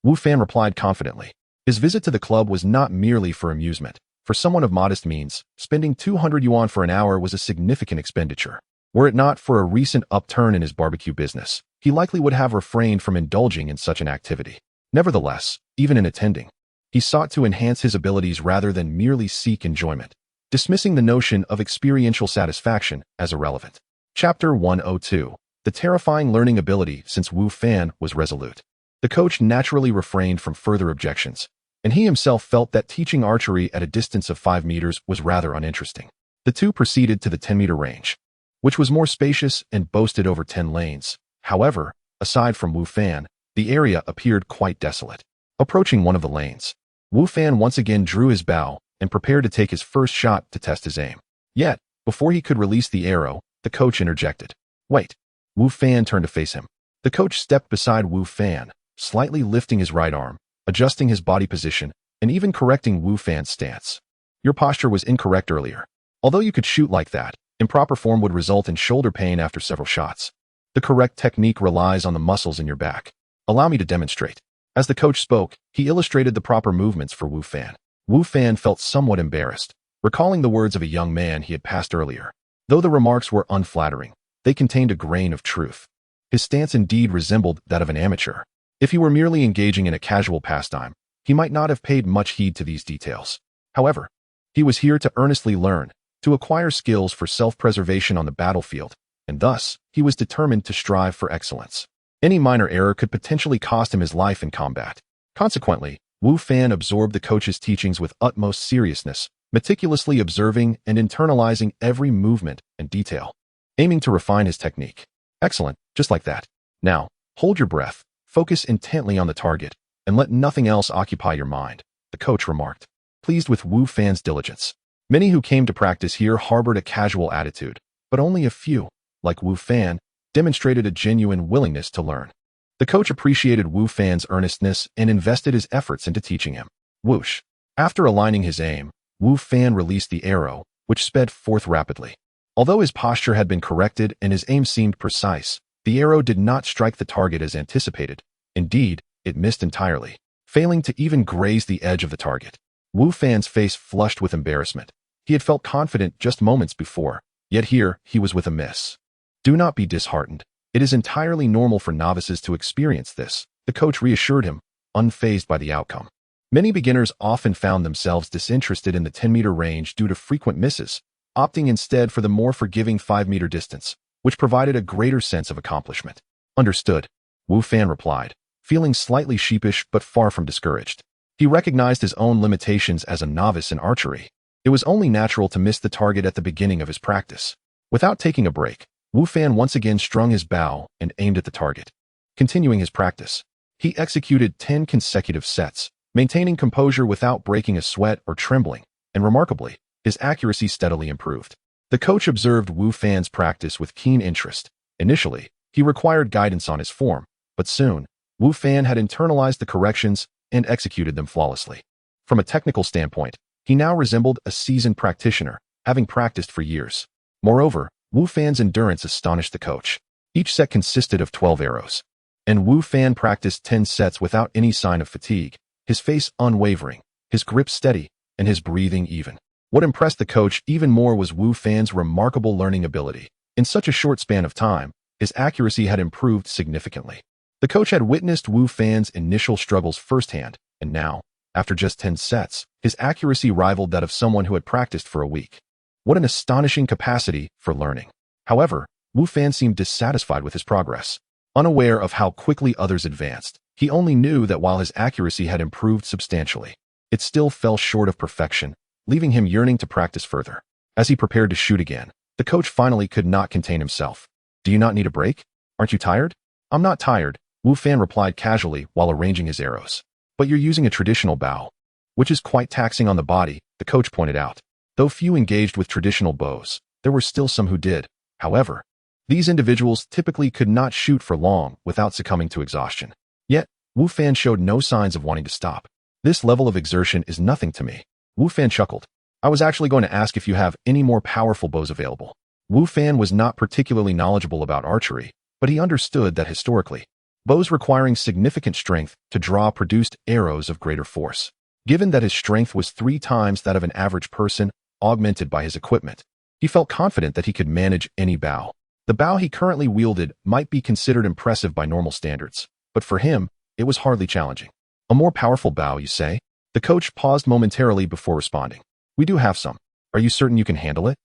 Wu Fan replied confidently. His visit to the club was not merely for amusement. For someone of modest means, spending 200 yuan for an hour was a significant expenditure. Were it not for a recent upturn in his barbecue business, he likely would have refrained from indulging in such an activity. Nevertheless, even in attending, he sought to enhance his abilities rather than merely seek enjoyment, dismissing the notion of experiential satisfaction as irrelevant. Chapter 102. The terrifying learning ability. Since Wu Fan was resolute, the coach naturally refrained from further objections, and he himself felt that teaching archery at a distance of 5 meters was rather uninteresting. The two proceeded to the 10-meter range, which was more spacious and boasted over 10 lanes. However, aside from Wu Fan, the area appeared quite desolate. Approaching one of the lanes, Wu Fan once again drew his bow and prepared to take his first shot to test his aim. Yet, before he could release the arrow, the coach interjected. "Wait." Wu Fan turned to face him. The coach stepped beside Wu Fan, slightly lifting his right arm, adjusting his body position, and even correcting Wu Fan's stance. "Your posture was incorrect earlier. Although you could shoot like that, improper form would result in shoulder pain after several shots. The correct technique relies on the muscles in your back. Allow me to demonstrate." As the coach spoke, he illustrated the proper movements for Wu Fan. Wu Fan felt somewhat embarrassed, recalling the words of a young man he had passed earlier. Though the remarks were unflattering, they contained a grain of truth. His stance indeed resembled that of an amateur. If he were merely engaging in a casual pastime, he might not have paid much heed to these details. However, he was here to earnestly learn, to acquire skills for self-preservation on the battlefield, and thus, he was determined to strive for excellence. Any minor error could potentially cost him his life in combat. Consequently, Wu Fan absorbed the coach's teachings with utmost seriousness, meticulously observing and internalizing every movement and detail, aiming to refine his technique. "Excellent, just like that. Now, hold your breath, focus intently on the target, and let nothing else occupy your mind," the coach remarked, pleased with Wu Fan's diligence. Many who came to practice here harbored a casual attitude, but only a few, like Wu Fan, demonstrated a genuine willingness to learn. The coach appreciated Wu Fan's earnestness and invested his efforts into teaching him. Whoosh! After aligning his aim, Wu Fan released the arrow, which sped forth rapidly. Although his posture had been corrected and his aim seemed precise, the arrow did not strike the target as anticipated. Indeed, it missed entirely, failing to even graze the edge of the target. Wu Fan's face flushed with embarrassment. He had felt confident just moments before, yet here he was with a miss. "Do not be disheartened. It is entirely normal for novices to experience this," the coach reassured him, unfazed by the outcome. Many beginners often found themselves disinterested in the 10-meter range due to frequent misses, opting instead for the more forgiving 5-meter distance, which provided a greater sense of accomplishment. "Understood," Wu Fan replied, feeling slightly sheepish but far from discouraged. He recognized his own limitations as a novice in archery. It was only natural to miss the target at the beginning of his practice. Without taking a break, Wu Fan once again strung his bow and aimed at the target. Continuing his practice, he executed 10 consecutive sets, maintaining composure without breaking a sweat or trembling, and remarkably, his accuracy steadily improved. The coach observed Wu Fan's practice with keen interest. Initially, he required guidance on his form, but soon, Wu Fan had internalized the corrections and executed them flawlessly. From a technical standpoint, he now resembled a seasoned practitioner, having practiced for years. Moreover, Wu Fan's endurance astonished the coach. Each set consisted of 12 arrows, and Wu Fan practiced 10 sets without any sign of fatigue, his face unwavering, his grip steady, and his breathing even. What impressed the coach even more was Wu Fan's remarkable learning ability. In such a short span of time, his accuracy had improved significantly. The coach had witnessed Wu Fan's initial struggles firsthand, and now, after just 10 sets, his accuracy rivaled that of someone who had practiced for a week. What an astonishing capacity for learning. However, Wu Fan seemed dissatisfied with his progress. Unaware of how quickly others advanced, he only knew that while his accuracy had improved substantially, it still fell short of perfection, leaving him yearning to practice further. As he prepared to shoot again, The coach finally could not contain himself. Do you not need a break? Aren't you tired? I'm not tired, Wu Fan replied casually while arranging his arrows. But you're using a traditional bow, which is quite taxing on the body, the coach pointed out. Though few engaged with traditional bows, there were still some who did. However, these individuals typically could not shoot for long without succumbing to exhaustion. Yet, Wu Fan showed no signs of wanting to stop. This level of exertion is nothing to me. Wu Fan chuckled. I was actually going to ask if you have any more powerful bows available. Wu Fan was not particularly knowledgeable about archery, but he understood that historically, bows requiring significant strength to draw produced arrows of greater force. Given that his strength was 3 times that of an average person, augmented by his equipment, he felt confident that he could manage any bow. The bow he currently wielded might be considered impressive by normal standards, but for him, it was hardly challenging. A more powerful bow, you say? The coach paused momentarily before responding. We do have some. Are you certain you can handle it?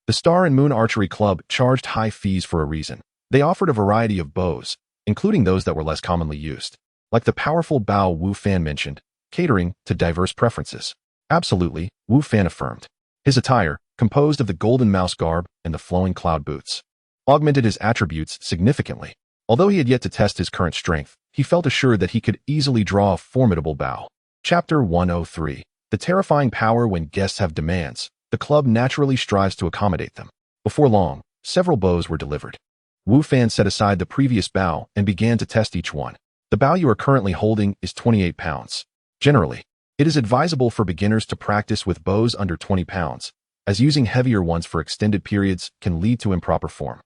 The Star and Moon Archery Club charged high fees for a reason. They offered a variety of bows, including those that were less commonly used, like the powerful bow Wu Fan mentioned, catering to diverse preferences. Absolutely, Wu Fan affirmed. His attire, composed of the golden mouse garb and the flowing cloud boots, augmented his attributes significantly. Although he had yet to test his current strength, he felt assured that he could easily draw a formidable bow. Chapter 103. The terrifying power when guests have demands. The club naturally strives to accommodate them. Before long, several bows were delivered. Wu Fan set aside the previous bow and began to test each one. The bow you are currently holding is 28 pounds. Generally, it is advisable for beginners to practice with bows under 20 pounds, as using heavier ones for extended periods can lead to improper form.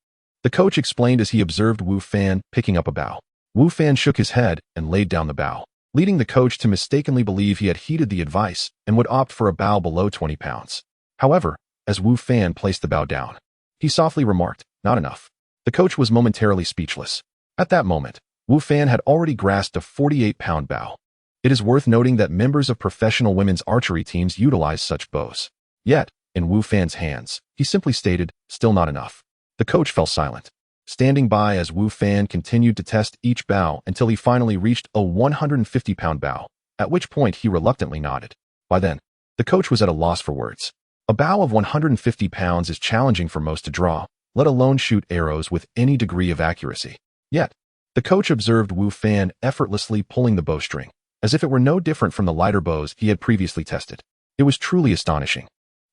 The coach explained as he observed Wu Fan picking up a bow. Wu Fan shook his head and laid down the bow, leading the coach to mistakenly believe he had heeded the advice and would opt for a bow below 20 pounds. However, as Wu Fan placed the bow down, he softly remarked, "Not enough." The coach was momentarily speechless. At that moment, Wu Fan had already grasped a 48-pound bow. It is worth noting that members of professional women's archery teams utilize such bows. Yet, in Wu Fan's hands, he simply stated, "Still not enough." The coach fell silent, standing by as Wu Fan continued to test each bow until he finally reached a 150-pound bow, at which point he reluctantly nodded. By then, the coach was at a loss for words. A bow of 150 pounds is challenging for most to draw, let alone shoot arrows with any degree of accuracy. Yet, the coach observed Wu Fan effortlessly pulling the bowstring, as if it were no different from the lighter bows he had previously tested. It was truly astonishing.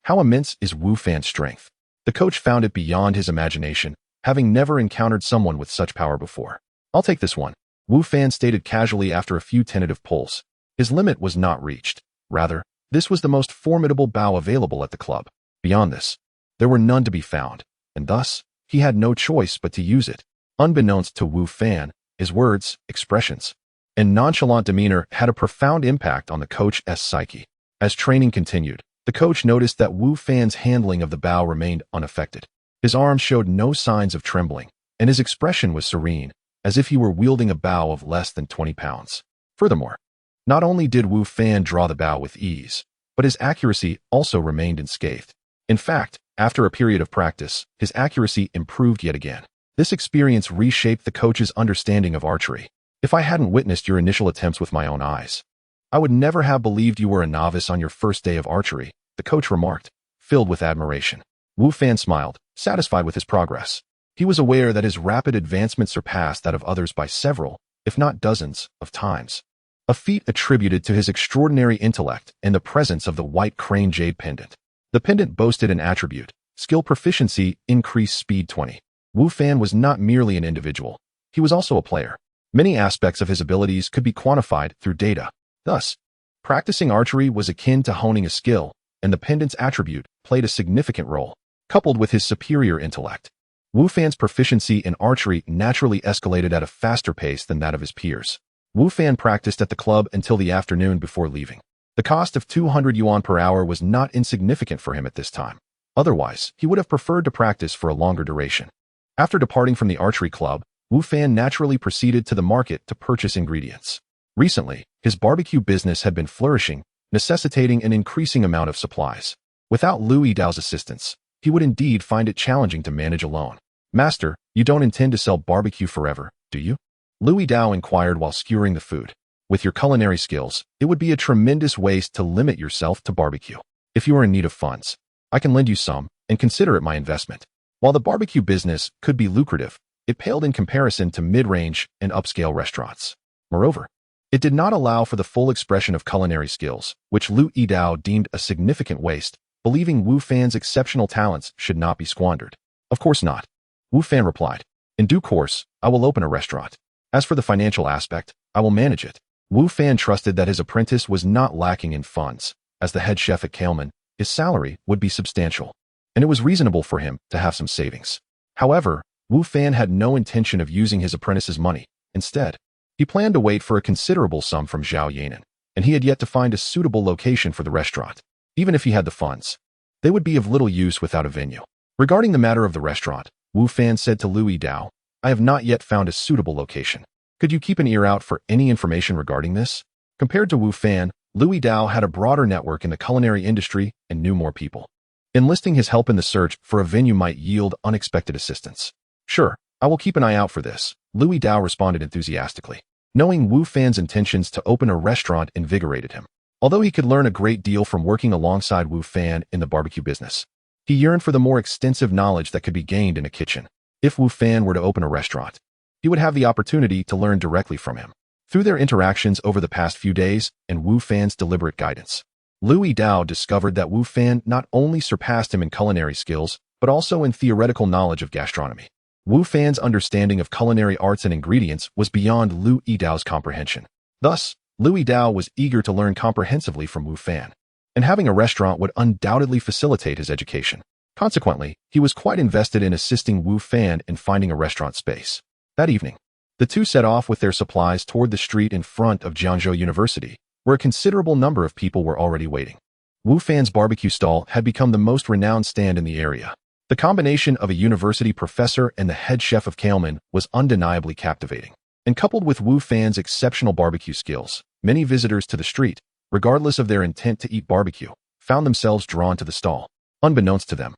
How immense is Wu Fan's strength? The coach found it beyond his imagination, having never encountered someone with such power before. "I'll take this one," Wu Fan stated casually after a few tentative pulls. His limit was not reached. Rather, this was the most formidable bow available at the club. Beyond this, there were none to be found, and thus, he had no choice but to use it. Unbeknownst to Wu Fan, his words, expressions, and nonchalant demeanor had a profound impact on the coach's psyche. As training continued, the coach noticed that Wu Fan's handling of the bow remained unaffected. His arms showed no signs of trembling, and his expression was serene, as if he were wielding a bow of less than 20 pounds. Furthermore, not only did Wu Fan draw the bow with ease, but his accuracy also remained unscathed. In fact, after a period of practice, his accuracy improved yet again. This experience reshaped the coach's understanding of archery. "If I hadn't witnessed your initial attempts with my own eyes, I would never have believed you were a novice on your first day of archery," the coach remarked, filled with admiration. Wu Fan smiled, satisfied with his progress. He was aware that his rapid advancement surpassed that of others by several, if not dozens, of times. A feat attributed to his extraordinary intellect and the presence of the white crane jade pendant. The pendant boasted an attribute: skill proficiency increased speed 20. Wu Fan was not merely an individual. He was also a player. Many aspects of his abilities could be quantified through data. Thus, practicing archery was akin to honing a skill, and the pendant's attribute played a significant role. Coupled with his superior intellect, Wu Fan's proficiency in archery naturally escalated at a faster pace than that of his peers. Wu Fan practiced at the club until the afternoon before leaving. The cost of 200 yuan per hour was not insignificant for him at this time. Otherwise, he would have preferred to practice for a longer duration. After departing from the archery club, Wu Fan naturally proceeded to the market to purchase ingredients. Recently, his barbecue business had been flourishing, necessitating an increasing amount of supplies. Without Louis Dao's assistance, he would indeed find it challenging to manage alone. "Master, you don't intend to sell barbecue forever, do you?" Louis Dao inquired while skewering the food. "With your culinary skills, it would be a tremendous waste to limit yourself to barbecue. If you are in need of funds, I can lend you some, and consider it my investment." While the barbecue business could be lucrative, it paled in comparison to mid-range and upscale restaurants. Moreover, it did not allow for the full expression of culinary skills, which Lu Yidao deemed a significant waste, believing Wu Fan's exceptional talents should not be squandered. Of course not. Wu Fan replied. In due course, I will open a restaurant. As for the financial aspect, I will manage it. Wu Fan trusted that his apprentice was not lacking in funds. As the head chef at Ailment, his salary would be substantial, and it was reasonable for him to have some savings. However, Wu Fan had no intention of using his apprentice's money. Instead, he planned to wait for a considerable sum from Zhao Yanan, and he had yet to find a suitable location for the restaurant. Even if he had the funds, they would be of little use without a venue. Regarding the matter of the restaurant, Wu Fan said to Lu Yidao, I have not yet found a suitable location. Could you keep an ear out for any information regarding this? Compared to Wu Fan, Lu Yidao had a broader network in the culinary industry and knew more people. Enlisting his help in the search for a venue might yield unexpected assistance. Sure, I will keep an eye out for this, Lu Yidao responded enthusiastically. Knowing Wu Fan's intentions to open a restaurant invigorated him. Although he could learn a great deal from working alongside Wu Fan in the barbecue business, he yearned for the more extensive knowledge that could be gained in a kitchen. If Wu Fan were to open a restaurant, he would have the opportunity to learn directly from him. Through their interactions over the past few days and Wu Fan's deliberate guidance, Lu Yidao discovered that Wu Fan not only surpassed him in culinary skills, but also in theoretical knowledge of gastronomy. Wu Fan's understanding of culinary arts and ingredients was beyond Lu Yidao's comprehension. Thus, Lu Yidao was eager to learn comprehensively from Wu Fan, and having a restaurant would undoubtedly facilitate his education. Consequently, he was quite invested in assisting Wu Fan in finding a restaurant space. That evening, the two set off with their supplies toward the street in front of Jiangzhou University, where a considerable number of people were already waiting. Wu Fan's barbecue stall had become the most renowned stand in the area. The combination of a university professor and the head chef of Ailment was undeniably captivating. And coupled with Wu Fan's exceptional barbecue skills, many visitors to the street, regardless of their intent to eat barbecue, found themselves drawn to the stall. Unbeknownst to them,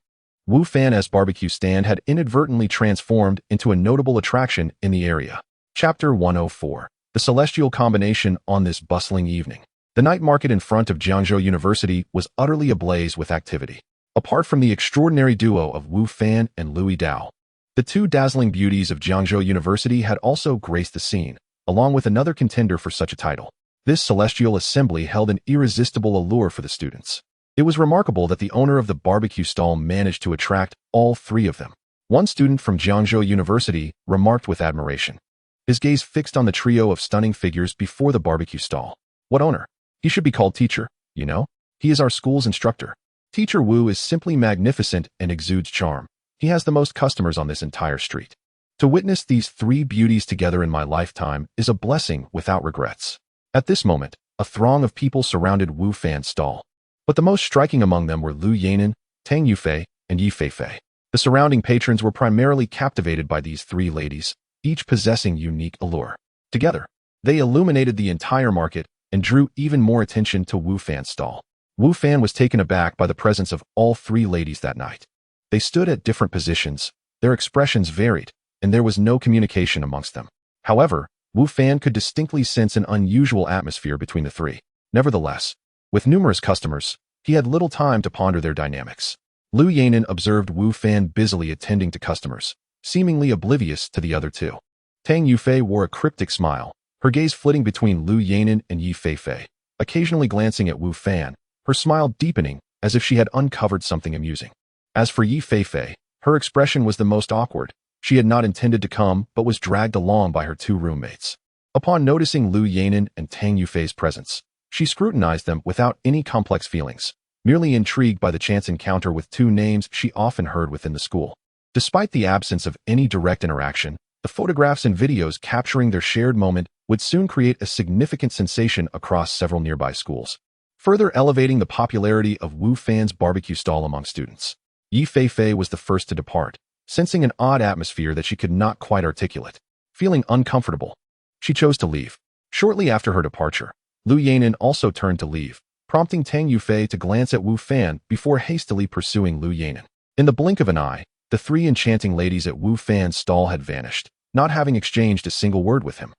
Wu Fan's barbecue stand had inadvertently transformed into a notable attraction in the area. Chapter 104. The Celestial Combination. On this bustling evening, the night market in front of Jiangzhou University was utterly ablaze with activity. Apart from the extraordinary duo of Wu Fan and Lu Yidao, the two dazzling beauties of Jiangzhou University had also graced the scene, along with another contender for such a title. This celestial assembly held an irresistible allure for the students. It was remarkable that the owner of the barbecue stall managed to attract all three of them. One student from Jiangzhou University remarked with admiration, his gaze fixed on the trio of stunning figures before the barbecue stall. What owner? He should be called teacher, you know? He is our school's instructor. Teacher Wu is simply magnificent and exudes charm. He has the most customers on this entire street. To witness these three beauties together in my lifetime is a blessing without regrets. At this moment, a throng of people surrounded Wu Fan's stall. But the most striking among them were Lu Yanan, Tang Yufei, and Yi Feifei. The surrounding patrons were primarily captivated by these three ladies, each possessing unique allure. Together, they illuminated the entire market and drew even more attention to Wu Fan's stall. Wu Fan was taken aback by the presence of all three ladies that night. They stood at different positions, their expressions varied, and there was no communication amongst them. However, Wu Fan could distinctly sense an unusual atmosphere between the three. Nevertheless, with numerous customers, he had little time to ponder their dynamics. Lu Yanan observed Wu Fan busily attending to customers, seemingly oblivious to the other two. Tang Yufei wore a cryptic smile, her gaze flitting between Lu Yanan and Yi Feifei, occasionally glancing at Wu Fan, her smile deepening as if she had uncovered something amusing. As for Yi Feifei, her expression was the most awkward. She had not intended to come but was dragged along by her two roommates. Upon noticing Lu Yanan and Tang Yufei's presence, she scrutinized them without any complex feelings, merely intrigued by the chance encounter with two names she often heard within the school. Despite the absence of any direct interaction, the photographs and videos capturing their shared moment would soon create a significant sensation across several nearby schools, further elevating the popularity of Wu Fan's barbecue stall among students. Yi Feifei was the first to depart, sensing an odd atmosphere that she could not quite articulate. Feeling uncomfortable, she chose to leave. Shortly after her departure, Lu Yanan also turned to leave, prompting Tang Yufei to glance at Wu Fan before hastily pursuing Lu Yanan. In the blink of an eye, the three enchanting ladies at Wu Fan's stall had vanished, not having exchanged a single word with him,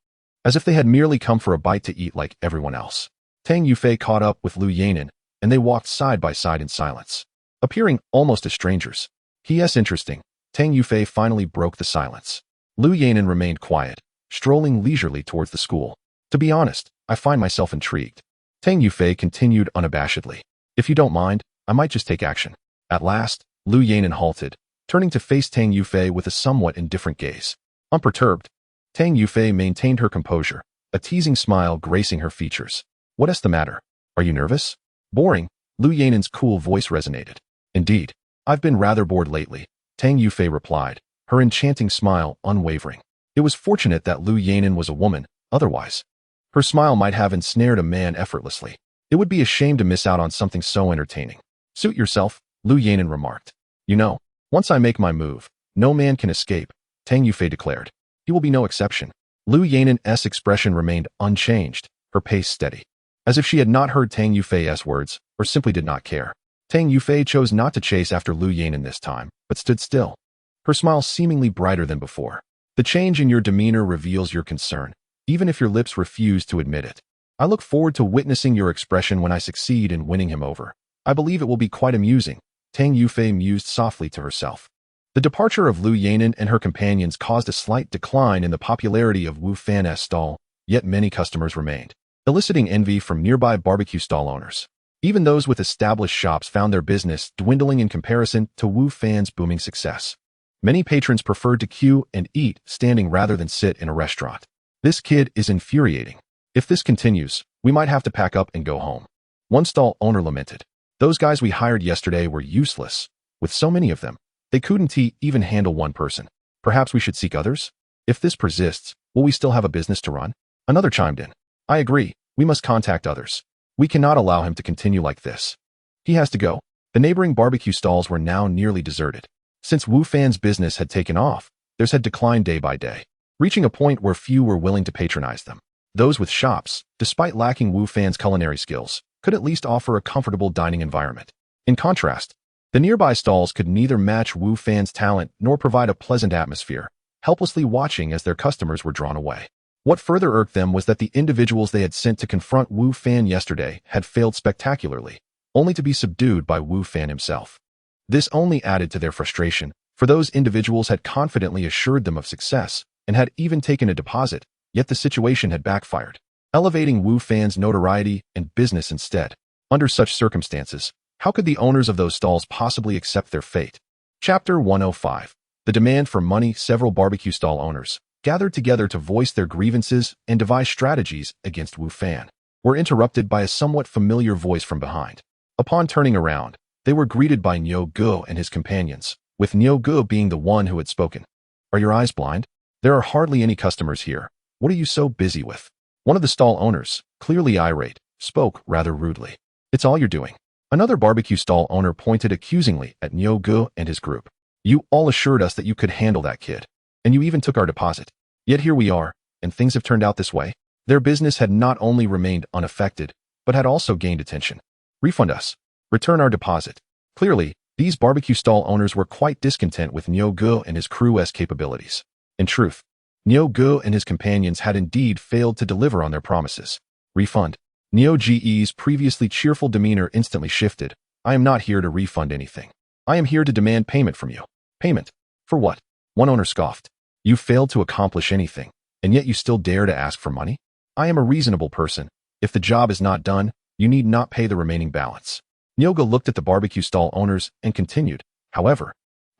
as if they had merely come for a bite to eat like everyone else. Tang Yufei caught up with Lu Yanan, and they walked side by side in silence, appearing almost as strangers. P.S. Interesting. Tang Yufei finally broke the silence. Lu Yanin remained quiet, strolling leisurely towards the school. To be honest, I find myself intrigued. Tang Yufei continued unabashedly. If you don't mind, I might just take action. At last, Lu Yanin halted, turning to face Tang Yufei with a somewhat indifferent gaze. Unperturbed, Tang Yufei maintained her composure, a teasing smile gracing her features. What's the matter? Are you nervous? Boring, Lu Yanin's cool voice resonated. Indeed, I've been rather bored lately, Tang Yufei replied, her enchanting smile unwavering. It was fortunate that Lu Yanin was a woman, otherwise her smile might have ensnared a man effortlessly. It would be a shame to miss out on something so entertaining. Suit yourself, Lu Yanin remarked. You know, once I make my move, no man can escape, Tang Yufei declared. He will be no exception. Lu Yanin's expression remained unchanged, her pace steady. As if she had not heard Tang Yufei's words, or simply did not care. Tang Yufei chose not to chase after Lu Yanin this time, but stood still, her smile seemingly brighter than before. The change in your demeanor reveals your concern, even if your lips refuse to admit it. I look forward to witnessing your expression when I succeed in winning him over. I believe it will be quite amusing, Tang Yufei mused softly to herself. The departure of Lu Yanin and her companions caused a slight decline in the popularity of Wu Fan's stall, yet many customers remained, eliciting envy from nearby barbecue stall owners. Even those with established shops found their business dwindling in comparison to Wu Fan's booming success. Many patrons preferred to queue and eat standing rather than sit in a restaurant. This kid is infuriating. If this continues, we might have to pack up and go home. One stall owner lamented. Those guys we hired yesterday were useless. With so many of them, they couldn't even handle one person. Perhaps we should seek others? If this persists, will we still have a business to run? Another chimed in. I agree, we must contact others. We cannot allow him to continue like this. He has to go. The neighboring barbecue stalls were now nearly deserted. Since Wu Fan's business had taken off, theirs had declined day by day, reaching a point where few were willing to patronize them. Those with shops, despite lacking Wu Fan's culinary skills, could at least offer a comfortable dining environment. In contrast, the nearby stalls could neither match Wu Fan's talent nor provide a pleasant atmosphere, helplessly watching as their customers were drawn away. What further irked them was that the individuals they had sent to confront Wu Fan yesterday had failed spectacularly, only to be subdued by Wu Fan himself. This only added to their frustration, for those individuals had confidently assured them of success and had even taken a deposit, yet the situation had backfired, elevating Wu Fan's notoriety and business instead. Under such circumstances, how could the owners of those stalls possibly accept their fate? Chapter 105. The demand for money. Several barbecue stall owners, gathered together to voice their grievances and devise strategies against Wu Fan, were interrupted by a somewhat familiar voice from behind. Upon turning around, they were greeted by Niu Ge and his companions, with Niu Ge being the one who had spoken. Are your eyes blind? There are hardly any customers here. What are you so busy with? One of the stall owners, clearly irate, spoke rather rudely. It's all you're doing. Another barbecue stall owner pointed accusingly at Niu Ge and his group. You all assured us that you could handle that kid. And you even took our deposit. Yet here we are, and things have turned out this way. Their business had not only remained unaffected, but had also gained attention. Refund us. Return our deposit. Clearly, these barbecue stall owners were quite discontent with Niu Ge and his crew's capabilities. In truth, Niu Ge and his companions had indeed failed to deliver on their promises. Refund. Niu Ge's previously cheerful demeanor instantly shifted. I am not here to refund anything. I am here to demand payment from you. Payment? For what? One owner scoffed. You failed to accomplish anything, and yet you still dare to ask for money? I am a reasonable person. If the job is not done, you need not pay the remaining balance. Niu Ge looked at the barbecue stall owners and continued. However,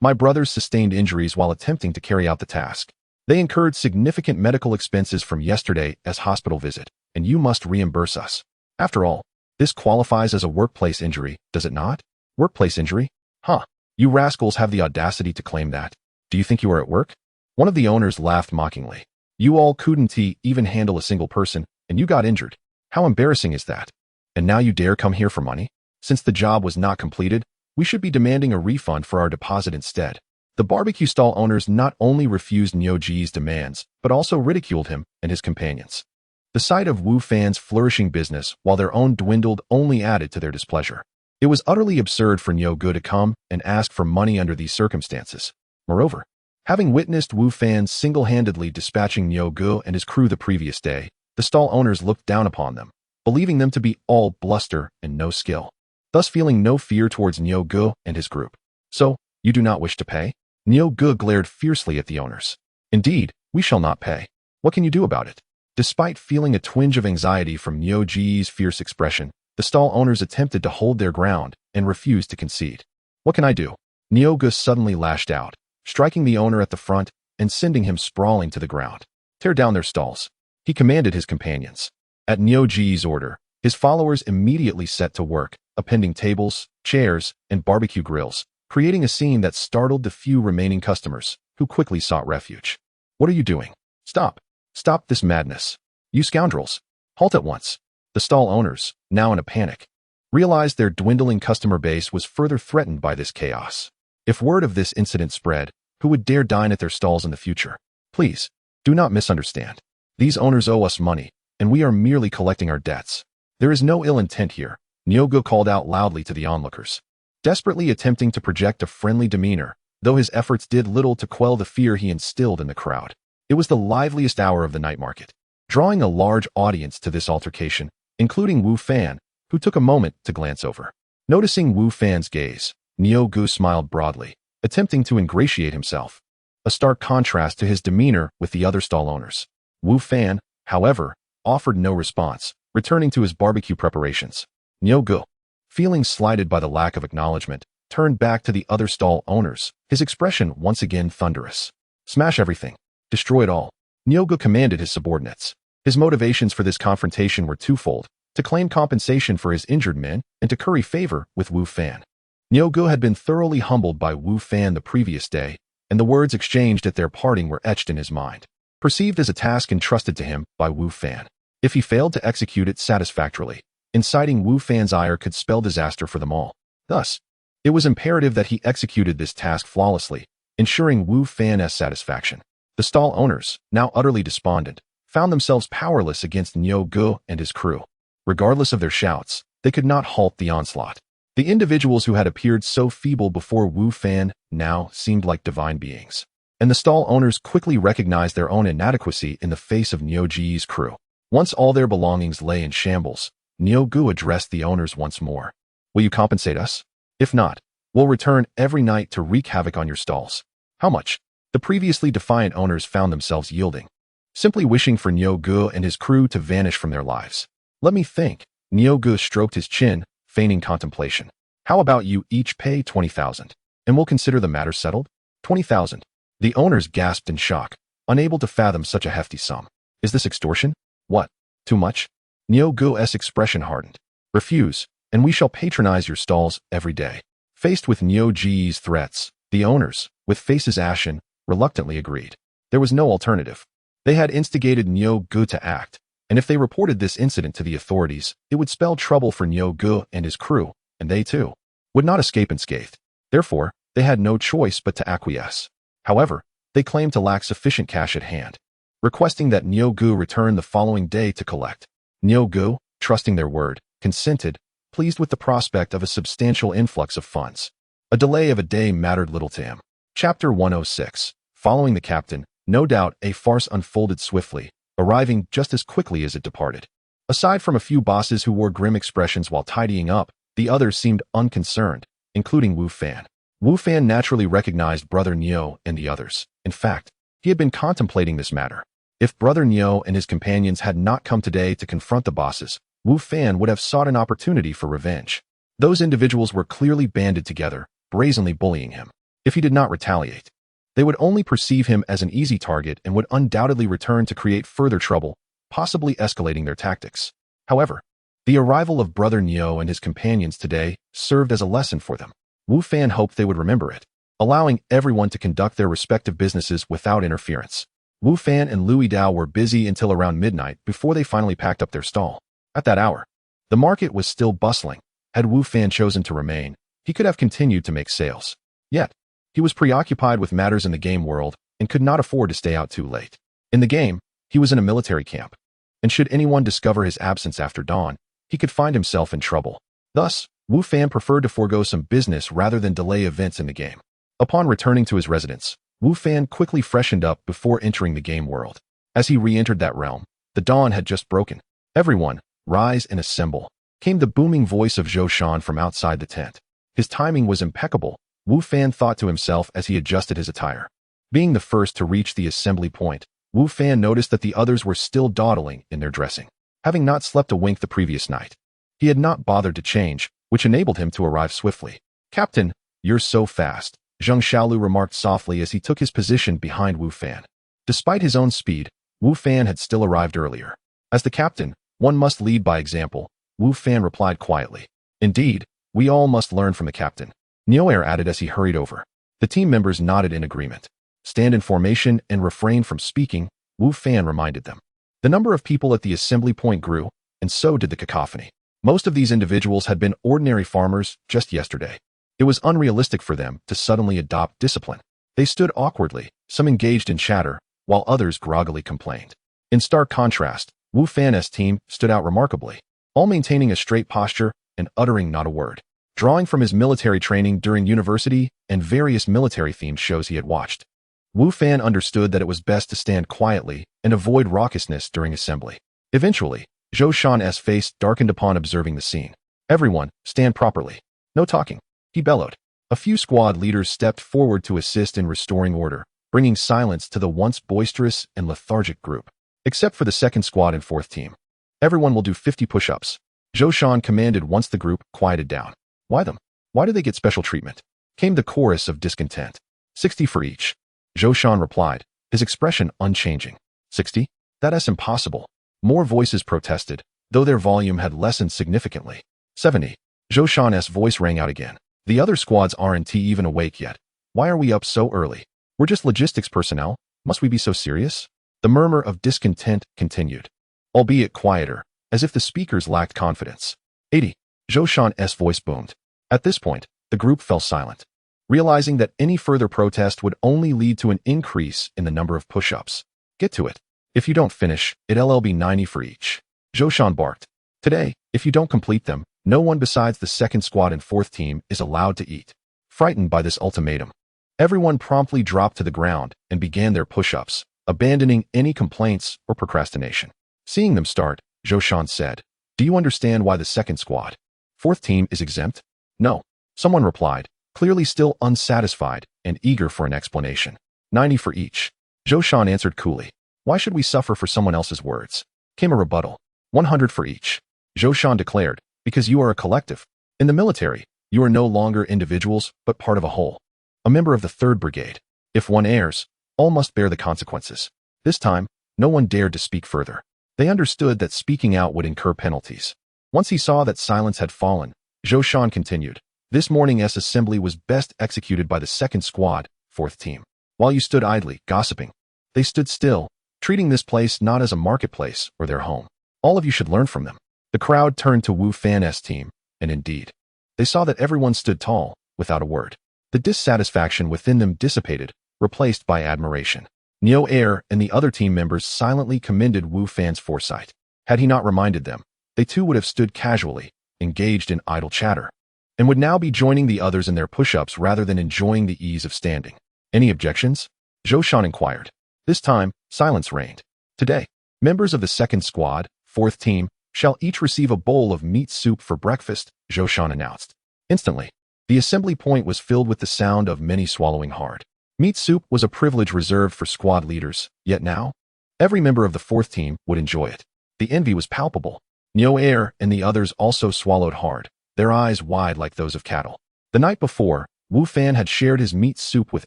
my brothers sustained injuries while attempting to carry out the task. They incurred significant medical expenses from yesterday's hospital visit, and you must reimburse us. After all, this qualifies as a workplace injury, does it not? Workplace injury? Huh. You rascals have the audacity to claim that. Do you think you are at work? One of the owners laughed mockingly. You all couldn't even handle a single person, and you got injured. How embarrassing is that? And now you dare come here for money? Since the job was not completed, we should be demanding a refund for our deposit instead. The barbecue stall owners not only refused Niu Ge's demands, but also ridiculed him and his companions. The sight of Wu Fan's flourishing business while their own dwindled only added to their displeasure. It was utterly absurd for Niu Ge to come and ask for money under these circumstances. Moreover, having witnessed Wu Fan single-handedly dispatching Niu Ge and his crew the previous day, the stall owners looked down upon them, believing them to be all bluster and no skill, thus feeling no fear towards Niu Ge and his group. So, you do not wish to pay? Niu Ge glared fiercely at the owners. Indeed, we shall not pay. What can you do about it? Despite feeling a twinge of anxiety from Niu Ge's fierce expression, the stall owners attempted to hold their ground and refused to concede. What can I do? Niu Ge suddenly lashed out, striking the owner at the front and sending him sprawling to the ground. Tear down their stalls, he commanded his companions. At Niu Ge's order, his followers immediately set to work, appending tables, chairs, and barbecue grills, creating a scene that startled the few remaining customers, who quickly sought refuge. What are you doing? Stop! Stop this madness! You scoundrels! Halt at once! The stall owners, now in a panic, realized their dwindling customer base was further threatened by this chaos. If word of this incident spread, who would dare dine at their stalls in the future? Please, do not misunderstand. These owners owe us money, and we are merely collecting our debts. There is no ill intent here, Niu Ge called out loudly to the onlookers, desperately attempting to project a friendly demeanor, though his efforts did little to quell the fear he instilled in the crowd. It was the liveliest hour of the night market, drawing a large audience to this altercation, including Wu Fan, who took a moment to glance over. Noticing Wu Fan's gaze, Niu Ge smiled broadly, attempting to ingratiate himself, a stark contrast to his demeanor with the other stall owners. Wu Fan, however, offered no response, returning to his barbecue preparations. Niu Ge, feeling slighted by the lack of acknowledgement, turned back to the other stall owners, his expression once again thunderous. Smash everything. Destroy it all. Niu Ge commanded his subordinates. His motivations for this confrontation were twofold: to claim compensation for his injured men and to curry favor with Wu Fan. Niu Ge had been thoroughly humbled by Wu Fan the previous day, and the words exchanged at their parting were etched in his mind, perceived as a task entrusted to him by Wu Fan. If he failed to execute it satisfactorily, inciting Wu Fan's ire could spell disaster for them all. Thus, it was imperative that he executed this task flawlessly, ensuring Wu Fan's satisfaction. The stall owners, now utterly despondent, found themselves powerless against Niu Ge and his crew. Regardless of their shouts, they could not halt the onslaught. The individuals who had appeared so feeble before Wu Fan now seemed like divine beings, and the stall owners quickly recognized their own inadequacy in the face of Niu Ge's crew. Once all their belongings lay in shambles, Niu Ge addressed the owners once more. Will you compensate us? If not, we'll return every night to wreak havoc on your stalls. How much? The previously defiant owners found themselves yielding, simply wishing for Niu Ge and his crew to vanish from their lives. Let me think. Niu Ge stroked his chin, feigning contemplation. How about you each pay 20,000, and we'll consider the matter settled? 20,000. The owners gasped in shock, unable to fathom such a hefty sum. Is this extortion? What? Too much? Niu Ge's expression hardened. Refuse, and we shall patronize your stalls every day. Faced with Niu Ge's threats, the owners, with faces ashen, reluctantly agreed. There was no alternative. They had instigated Niu Ge to act, and if they reported this incident to the authorities, it would spell trouble for Niu Ge and his crew, and they too would not escape unscathed. Therefore, they had no choice but to acquiesce. However, they claimed to lack sufficient cash at hand, requesting that Niu Ge return the following day to collect. Niu Ge, trusting their word, consented, pleased with the prospect of a substantial influx of funds. A delay of a day mattered little to him. Chapter 106. Following the captain, no doubt a farce unfolded swiftly, arriving just as quickly as it departed. Aside from a few bosses who wore grim expressions while tidying up, the others seemed unconcerned, including Wu Fan. Wu Fan naturally recognized Brother Niu and the others. In fact, he had been contemplating this matter. If Brother Niu and his companions had not come today to confront the bosses, Wu Fan would have sought an opportunity for revenge. Those individuals were clearly banded together, brazenly bullying him. If he did not retaliate, they would only perceive him as an easy target and would undoubtedly return to create further trouble, possibly escalating their tactics. However, the arrival of Brother Niu and his companions today served as a lesson for them. Wu Fan hoped they would remember it, allowing everyone to conduct their respective businesses without interference. Wu Fan and Louis Dao were busy until around midnight before they finally packed up their stall. At that hour, the market was still bustling. Had Wu Fan chosen to remain, he could have continued to make sales. Yet, he was preoccupied with matters in the game world and could not afford to stay out too late. In the game, he was in a military camp, and should anyone discover his absence after dawn, he could find himself in trouble. Thus, Wu Fan preferred to forego some business rather than delay events in the game. Upon returning to his residence, Wu Fan quickly freshened up before entering the game world. As he re-entered that realm, the dawn had just broken. Everyone, rise and assemble, came the booming voice of Zhou Shan from outside the tent. His timing was impeccable, Wu Fan thought to himself as he adjusted his attire. Being the first to reach the assembly point, Wu Fan noticed that the others were still dawdling in their dressing. Having not slept a wink the previous night, he had not bothered to change, which enabled him to arrive swiftly. "Captain, you're so fast," Zheng Xiaolu remarked softly as he took his position behind Wu Fan. Despite his own speed, Wu Fan had still arrived earlier. "As the captain, one must lead by example," Wu Fan replied quietly. "Indeed, we all must learn from the captain," Niuer added as he hurried over. The team members nodded in agreement. "Stand in formation and refrain from speaking," Wu Fan reminded them. The number of people at the assembly point grew, and so did the cacophony. Most of these individuals had been ordinary farmers just yesterday. It was unrealistic for them to suddenly adopt discipline. They stood awkwardly, some engaged in chatter, while others groggily complained. In stark contrast, Wu Fan's team stood out remarkably, all maintaining a straight posture and uttering not a word. Drawing from his military training during university and various military-themed shows he had watched, Wu Fan understood that it was best to stand quietly and avoid raucousness during assembly. Eventually, Zhou Shan's face darkened upon observing the scene. "Everyone, stand properly. No talking," he bellowed. A few squad leaders stepped forward to assist in restoring order, bringing silence to the once boisterous and lethargic group. "Except for the second squad and fourth team. Everyone will do 50 push-ups," Zhou Shan commanded once the group quieted down. "Why them? Why do they get special treatment?" came the chorus of discontent. 60 for each," Zhou Shan replied, his expression unchanging. 60? That's impossible." More voices protested, though their volume had lessened significantly. 70. Zhou Shan's voice rang out again. "The other squads aren't even awake yet. Why are we up so early? We're just logistics personnel. Must we be so serious?" The murmur of discontent continued, albeit quieter, as if the speakers lacked confidence. 80. Zhou Shan's voice boomed. At this point, the group fell silent, realizing that any further protest would only lead to an increase in the number of push-ups. "Get to it. If you don't finish, it'll be 90 for each," Zhou Shan barked. "Today, if you don't complete them, no one besides the second squad and fourth team is allowed to eat." Frightened by this ultimatum, everyone promptly dropped to the ground and began their push-ups, abandoning any complaints or procrastination. Seeing them start, Zhou Shan said, "Do you understand why the second squad, fourth team is exempt?" "No," someone replied, clearly still unsatisfied and eager for an explanation. 90 for each," Zhou Shan answered coolly. "Why should we suffer for someone else's words?" Came a rebuttal. 100 for each," Zhou Shan declared, "because you are a collective. In the military, you are no longer individuals, but part of a whole. A member of the 3rd Brigade. If one errs, all must bear the consequences." This time, no one dared to speak further. They understood that speaking out would incur penalties. Once he saw that silence had fallen, Zhou Shan continued, "This morning's assembly was best executed by the second squad, fourth team. While you stood idly, gossiping, they stood still, treating this place not as a marketplace or their home. All of you should learn from them." The crowd turned to Wu Fan's team, and indeed, they saw that everyone stood tall, without a word. The dissatisfaction within them dissipated, replaced by admiration. Niuer and the other team members silently commended Wu Fan's foresight. Had he not reminded them, they too would have stood casually, engaged in idle chatter, and would now be joining the others in their push-ups rather than enjoying the ease of standing. "Any objections?" Zhou Shan inquired. This time, silence reigned. "Today, members of the second squad, fourth team, shall each receive a bowl of meat soup for breakfast," Zhou Shan announced. Instantly, the assembly point was filled with the sound of many swallowing hard. Meat soup was a privilege reserved for squad leaders, yet now, every member of the fourth team would enjoy it. The envy was palpable. Niuer and the others also swallowed hard, their eyes wide like those of cattle. The night before, Wu Fan had shared his meat soup with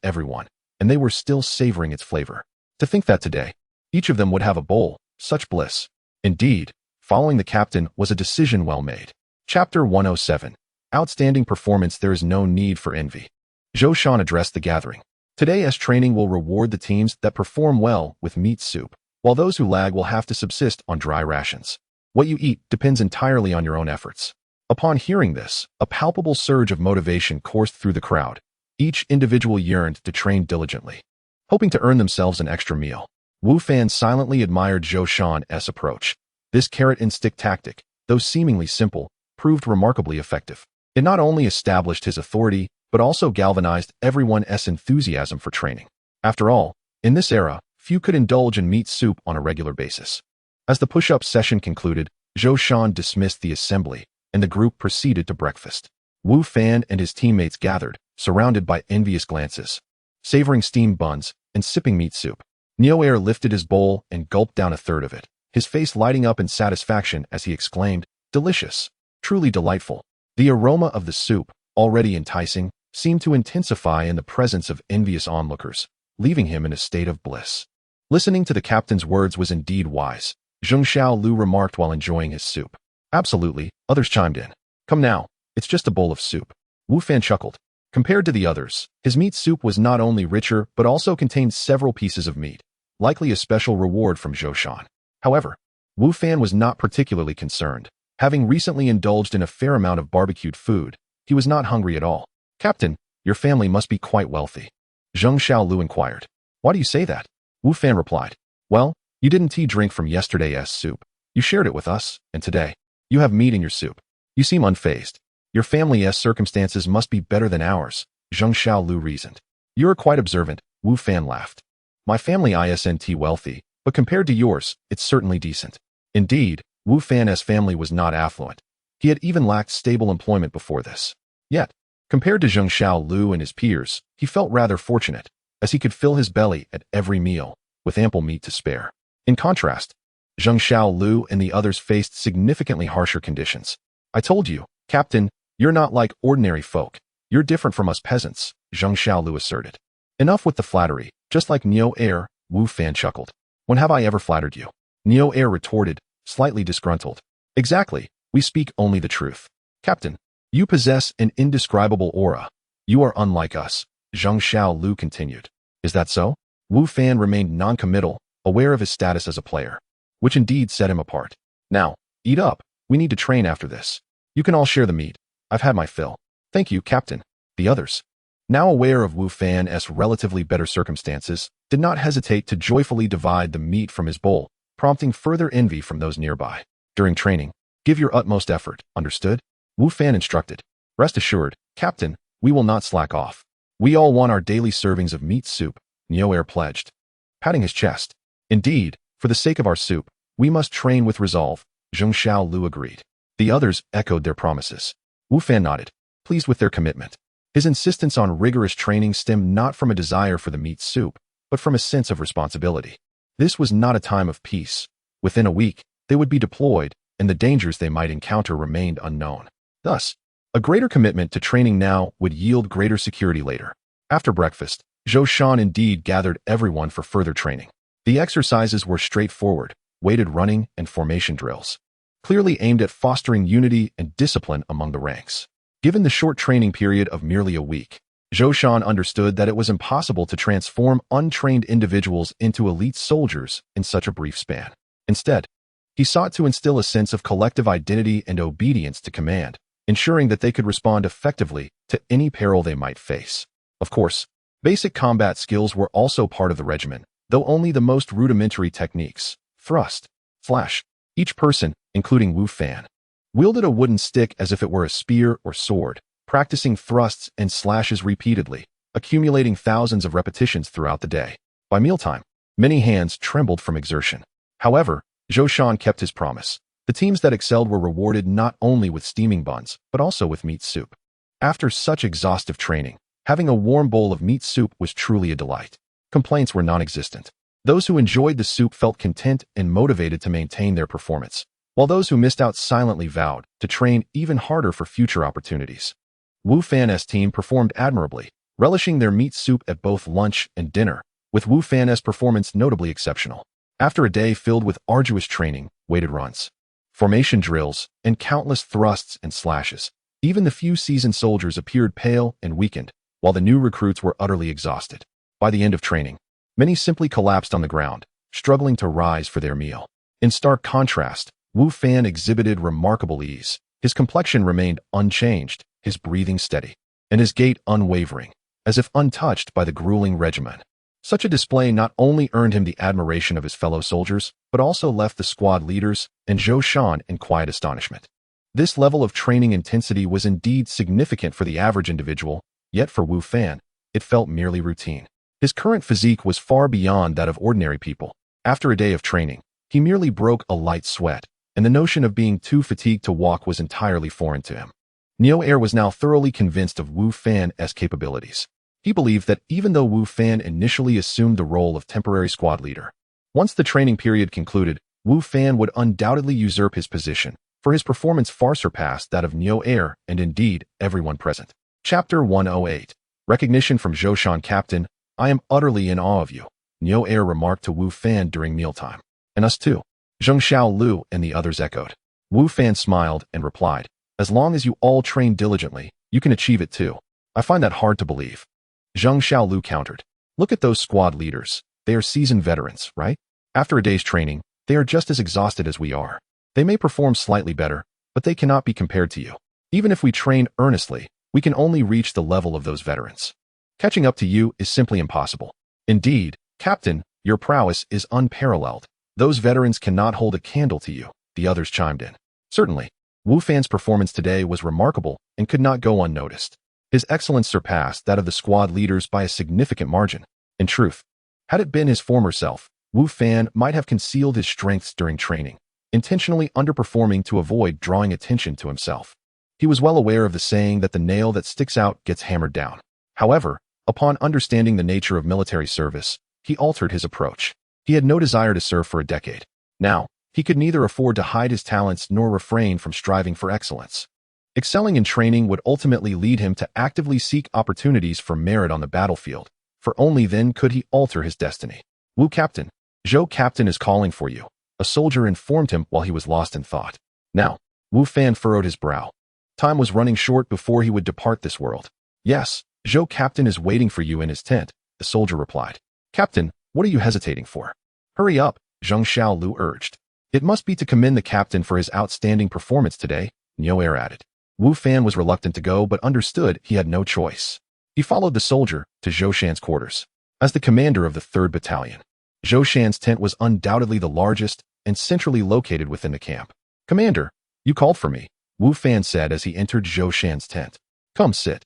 everyone, and they were still savoring its flavor. To think that today, each of them would have a bowl, such bliss. Indeed, following the captain was a decision well made. Chapter 107. Outstanding performance. There is no need for envy. Zhou Shan addressed the gathering. Today's training will reward the teams that perform well with meat soup, while those who lag will have to subsist on dry rations. What you eat depends entirely on your own efforts. Upon hearing this, a palpable surge of motivation coursed through the crowd. Each individual yearned to train diligently, hoping to earn themselves an extra meal. Wu Fan silently admired Zhou Shan's approach. This carrot-and-stick tactic, though seemingly simple, proved remarkably effective. It not only established his authority, but also galvanized everyone's enthusiasm for training. After all, in this era, few could indulge in meat soup on a regular basis. As the push-up session concluded, Zhou Shan dismissed the assembly, and the group proceeded to breakfast. Wu Fan and his teammates gathered, surrounded by envious glances, savoring steamed buns and sipping meat soup. Neo lifted his bowl and gulped down a third of it, his face lighting up in satisfaction as he exclaimed, "Delicious, truly delightful." The aroma of the soup, already enticing, seemed to intensify in the presence of envious onlookers, leaving him in a state of bliss. Listening to the captain's words was indeed wise, Zheng Xiaolu remarked while enjoying his soup. Absolutely, others chimed in. Come now, it's just a bowl of soup. Wu Fan chuckled. Compared to the others, his meat soup was not only richer but also contained several pieces of meat, likely a special reward from Zhou Shan. However, Wu Fan was not particularly concerned. Having recently indulged in a fair amount of barbecued food, he was not hungry at all. Captain, your family must be quite wealthy. Zheng Xiaolu inquired. Why do you say that? Wu Fan replied. Well, you didn't drink from yesterday's soup. You shared it with us, and today, you have meat in your soup. You seem unfazed. Your family's circumstances must be better than ours, Zheng Xiaolu reasoned. You're quite observant, Wu Fan laughed. My family isn't wealthy, but compared to yours, it's certainly decent. Indeed, Wu Fan's family was not affluent. He had even lacked stable employment before this. Yet, compared to Zheng Xiaolu and his peers, he felt rather fortunate, as he could fill his belly at every meal, with ample meat to spare. In contrast, Zheng Xiaolu and the others faced significantly harsher conditions. I told you, Captain, you're not like ordinary folk. You're different from us peasants, Zheng Xiaolu asserted. Enough with the flattery, just like Neo, Wu Fan chuckled. When have I ever flattered you? Neo retorted, slightly disgruntled. Exactly, we speak only the truth. Captain, you possess an indescribable aura. You are unlike us, Zheng Xiaolu continued. Is that so? Wu Fan remained non-committal, aware of his status as a player, which indeed set him apart. Now, eat up. We need to train after this. You can all share the meat. I've had my fill. Thank you, Captain. The others, now aware of Wu Fan's relatively better circumstances, did not hesitate to joyfully divide the meat from his bowl, prompting further envy from those nearby. During training, give your utmost effort, understood? Wu Fan instructed. Rest assured, Captain, we will not slack off. We all want our daily servings of meat soup, Neo pledged, patting his chest. Indeed, for the sake of our soup, we must train with resolve, Zheng Xiaolu agreed. The others echoed their promises. Wu Fan nodded, pleased with their commitment. His insistence on rigorous training stemmed not from a desire for the meat soup, but from a sense of responsibility. This was not a time of peace. Within a week, they would be deployed, and the dangers they might encounter remained unknown. Thus, a greater commitment to training now would yield greater security later. After breakfast, Zhou Shan indeed gathered everyone for further training. The exercises were straightforward, weighted running and formation drills, clearly aimed at fostering unity and discipline among the ranks. Given the short training period of merely a week, Zhou Shan understood that it was impossible to transform untrained individuals into elite soldiers in such a brief span. Instead, he sought to instill a sense of collective identity and obedience to command, ensuring that they could respond effectively to any peril they might face. Of course, basic combat skills were also part of the regimen, though only the most rudimentary techniques, thrust, slash. Each person, including Wu Fan, wielded a wooden stick as if it were a spear or sword, practicing thrusts and slashes repeatedly, accumulating thousands of repetitions throughout the day. By mealtime, many hands trembled from exertion. However, Zhou Shan kept his promise. The teams that excelled were rewarded not only with steaming buns, but also with meat soup. After such exhaustive training, having a warm bowl of meat soup was truly a delight. Complaints were non-existent. Those who enjoyed the soup felt content and motivated to maintain their performance, while those who missed out silently vowed to train even harder for future opportunities. Wu Fan's team performed admirably, relishing their meat soup at both lunch and dinner, with Wu Fan's performance notably exceptional. After a day filled with arduous training, weighted runs, formation drills, and countless thrusts and slashes, even the few seasoned soldiers appeared pale and weakened, while the new recruits were utterly exhausted. By the end of training, many simply collapsed on the ground, struggling to rise for their meal. In stark contrast, Wu Fan exhibited remarkable ease. His complexion remained unchanged, his breathing steady, and his gait unwavering, as if untouched by the grueling regimen. Such a display not only earned him the admiration of his fellow soldiers, but also left the squad leaders and Zhou Shan in quiet astonishment. This level of training intensity was indeed significant for the average individual, yet for Wu Fan, it felt merely routine. His current physique was far beyond that of ordinary people. After a day of training, he merely broke a light sweat, and the notion of being too fatigued to walk was entirely foreign to him. Neo Air was now thoroughly convinced of Wu Fan's capabilities. He believed that even though Wu Fan initially assumed the role of temporary squad leader, once the training period concluded, Wu Fan would undoubtedly usurp his position, for his performance far surpassed that of Neo Air and indeed everyone present. Chapter 108. Recognition from Zhoushan. Captain, I am utterly in awe of you, Neo Air remarked to Wu Fan during mealtime. And us too, Zheng Xiaolu and the others echoed. Wu Fan smiled and replied, as long as you all train diligently, you can achieve it too. I find that hard to believe. Zheng Xiaolu countered. Look at those squad leaders. They are seasoned veterans, right? After a day's training, they are just as exhausted as we are. They may perform slightly better, but they cannot be compared to you. Even if we train earnestly, we can only reach the level of those veterans. Catching up to you is simply impossible. Indeed, Captain, your prowess is unparalleled. Those veterans cannot hold a candle to you, the others chimed in. Certainly, Wu Fan's performance today was remarkable and could not go unnoticed. His excellence surpassed that of the squad leaders by a significant margin. In truth, had it been his former self, Wu Fan might have concealed his strengths during training, intentionally underperforming to avoid drawing attention to himself. He was well aware of the saying that the nail that sticks out gets hammered down. However, upon understanding the nature of military service, he altered his approach. He had no desire to serve for a decade. Now, he could neither afford to hide his talents nor refrain from striving for excellence. Excelling in training would ultimately lead him to actively seek opportunities for merit on the battlefield, for only then could he alter his destiny. Wu Captain, Zhou Captain is calling for you, a soldier informed him while he was lost in thought. Now, Wu Fan furrowed his brow. Time was running short before he would depart this world. Yes, Zhou Captain is waiting for you in his tent, the soldier replied. Captain, what are you hesitating for? Hurry up, Zheng Xiaolu urged. It must be to commend the captain for his outstanding performance today, Neo Air added. Wu Fan was reluctant to go but understood he had no choice. He followed the soldier to Zhoushan's quarters. As the commander of the 3rd Battalion, Zhoushan's tent was undoubtedly the largest and centrally located within the camp. Commander, you called for me, Wu Fan said as he entered Zhoushan's tent. Come sit.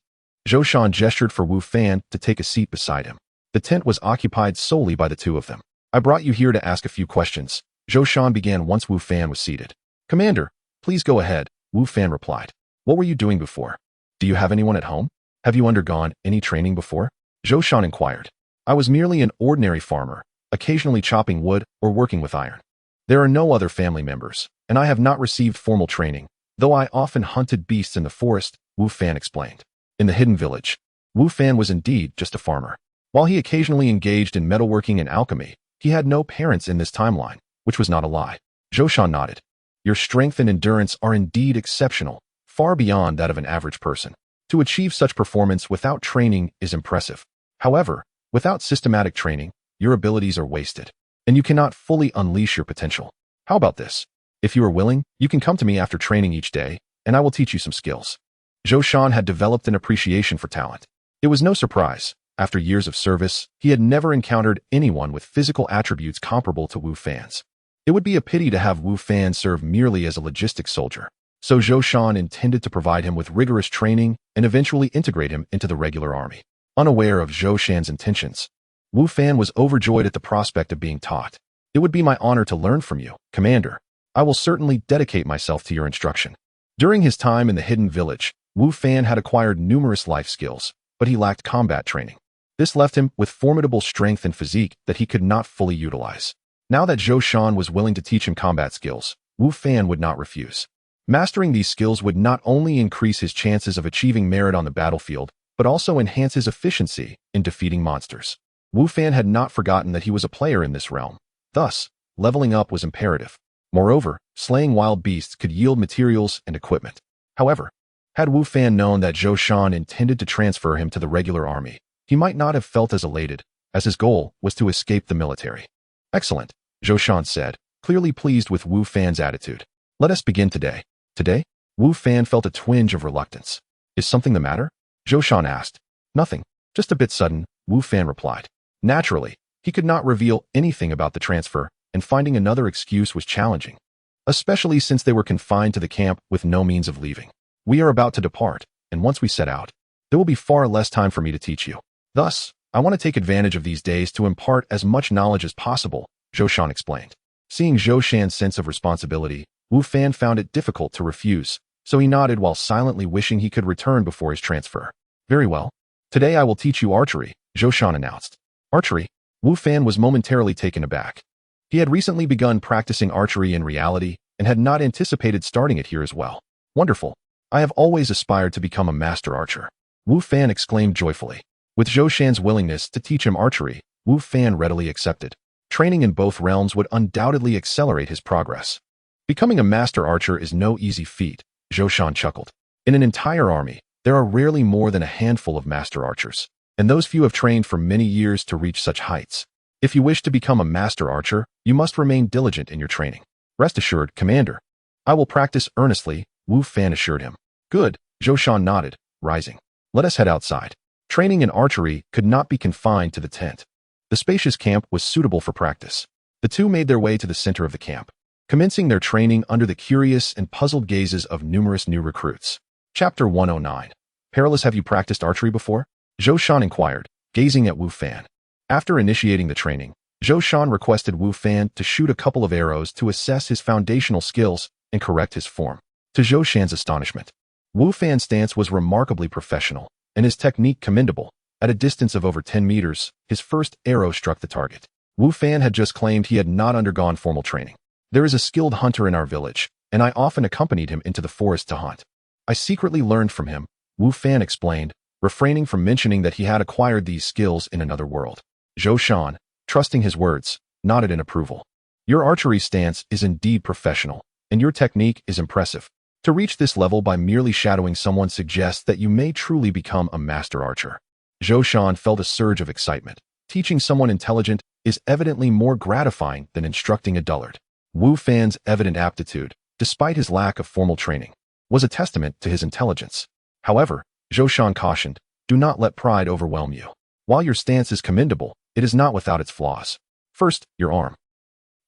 Zhoushan gestured for Wu Fan to take a seat beside him. The tent was occupied solely by the two of them. I brought you here to ask a few questions, Zhoushan began once Wu Fan was seated. Commander, please go ahead, Wu Fan replied. What were you doing before? Do you have anyone at home? Have you undergone any training before? Zhoushan inquired. I was merely an ordinary farmer, occasionally chopping wood or working with iron. There are no other family members, and I have not received formal training, though I often hunted beasts in the forest, Wu Fan explained. In the hidden village, Wu Fan was indeed just a farmer. While he occasionally engaged in metalworking and alchemy, he had no parents in this timeline, which was not a lie. Zhoushan nodded. Your strength and endurance are indeed exceptional, far beyond that of an average person. To achieve such performance without training is impressive. However, without systematic training, your abilities are wasted, and you cannot fully unleash your potential. How about this? If you are willing, you can come to me after training each day, and I will teach you some skills. Zhoushan had developed an appreciation for talent. It was no surprise. After years of service, he had never encountered anyone with physical attributes comparable to Wu Fan's. It would be a pity to have Wu Fan serve merely as a logistics soldier. So Zhoushan intended to provide him with rigorous training and eventually integrate him into the regular army. Unaware of Zhoushan's intentions, Wu Fan was overjoyed at the prospect of being taught. It would be my honor to learn from you, Commander. I will certainly dedicate myself to your instruction. During his time in the hidden village, Wu Fan had acquired numerous life skills, but he lacked combat training. This left him with formidable strength and physique that he could not fully utilize. Now that Zhoushan was willing to teach him combat skills, Wu Fan would not refuse. Mastering these skills would not only increase his chances of achieving merit on the battlefield, but also enhance his efficiency in defeating monsters. Wu Fan had not forgotten that he was a player in this realm. Thus, leveling up was imperative. Moreover, slaying wild beasts could yield materials and equipment. However, had Wu Fan known that Zhoushan intended to transfer him to the regular army, he might not have felt as elated, as his goal was to escape the military. Excellent, Zhoushan said, clearly pleased with Wu Fan's attitude. Let us begin today. Today? Wu Fan felt a twinge of reluctance. Is something the matter? Zhoushan asked. Nothing, just a bit sudden, Wu Fan replied. Naturally, he could not reveal anything about the transfer, and finding another excuse was challenging, especially since they were confined to the camp with no means of leaving. We are about to depart, and once we set out, there will be far less time for me to teach you. Thus, I want to take advantage of these days to impart as much knowledge as possible, Zhoushan explained. Seeing Zhoushan's sense of responsibility, Wu Fan found it difficult to refuse, so he nodded while silently wishing he could return before his transfer. Very well. Today I will teach you archery, Zhou Shan announced. Archery? Wu Fan was momentarily taken aback. He had recently begun practicing archery in reality and had not anticipated starting it here as well. Wonderful. I have always aspired to become a master archer. Wu Fan exclaimed joyfully. With Zhou Shan's willingness to teach him archery, Wu Fan readily accepted. Training in both realms would undoubtedly accelerate his progress. Becoming a master archer is no easy feat, Zhou Shan chuckled. In an entire army, there are rarely more than a handful of master archers, and those few have trained for many years to reach such heights. If you wish to become a master archer, you must remain diligent in your training. Rest assured, Commander. I will practice earnestly, Wu Fan assured him. Good, Zhou Shan nodded, rising. Let us head outside. Training in archery could not be confined to the tent. The spacious camp was suitable for practice. The two made their way to the center of the camp, commencing their training under the curious and puzzled gazes of numerous new recruits. Chapter 109. Perilous, have you practiced archery before? Zhou Shan inquired, gazing at Wu Fan. After initiating the training, Zhou Shan requested Wu Fan to shoot a couple of arrows to assess his foundational skills and correct his form. To Zhou Shan's astonishment, Wu Fan's stance was remarkably professional, and his technique commendable. At a distance of over 10 meters, his first arrow struck the target. Wu Fan had just claimed he had not undergone formal training. There is a skilled hunter in our village, and I often accompanied him into the forest to hunt. I secretly learned from him, Wu Fan explained, refraining from mentioning that he had acquired these skills in another world. Zhou Shan, trusting his words, nodded in approval. Your archery stance is indeed professional, and your technique is impressive. To reach this level by merely shadowing someone suggests that you may truly become a master archer. Zhou Shan felt a surge of excitement. Teaching someone intelligent is evidently more gratifying than instructing a dullard. Wu Fan's evident aptitude, despite his lack of formal training, was a testament to his intelligence. However, Zhou Shan cautioned, do not let pride overwhelm you. While your stance is commendable, it is not without its flaws. First, your arm.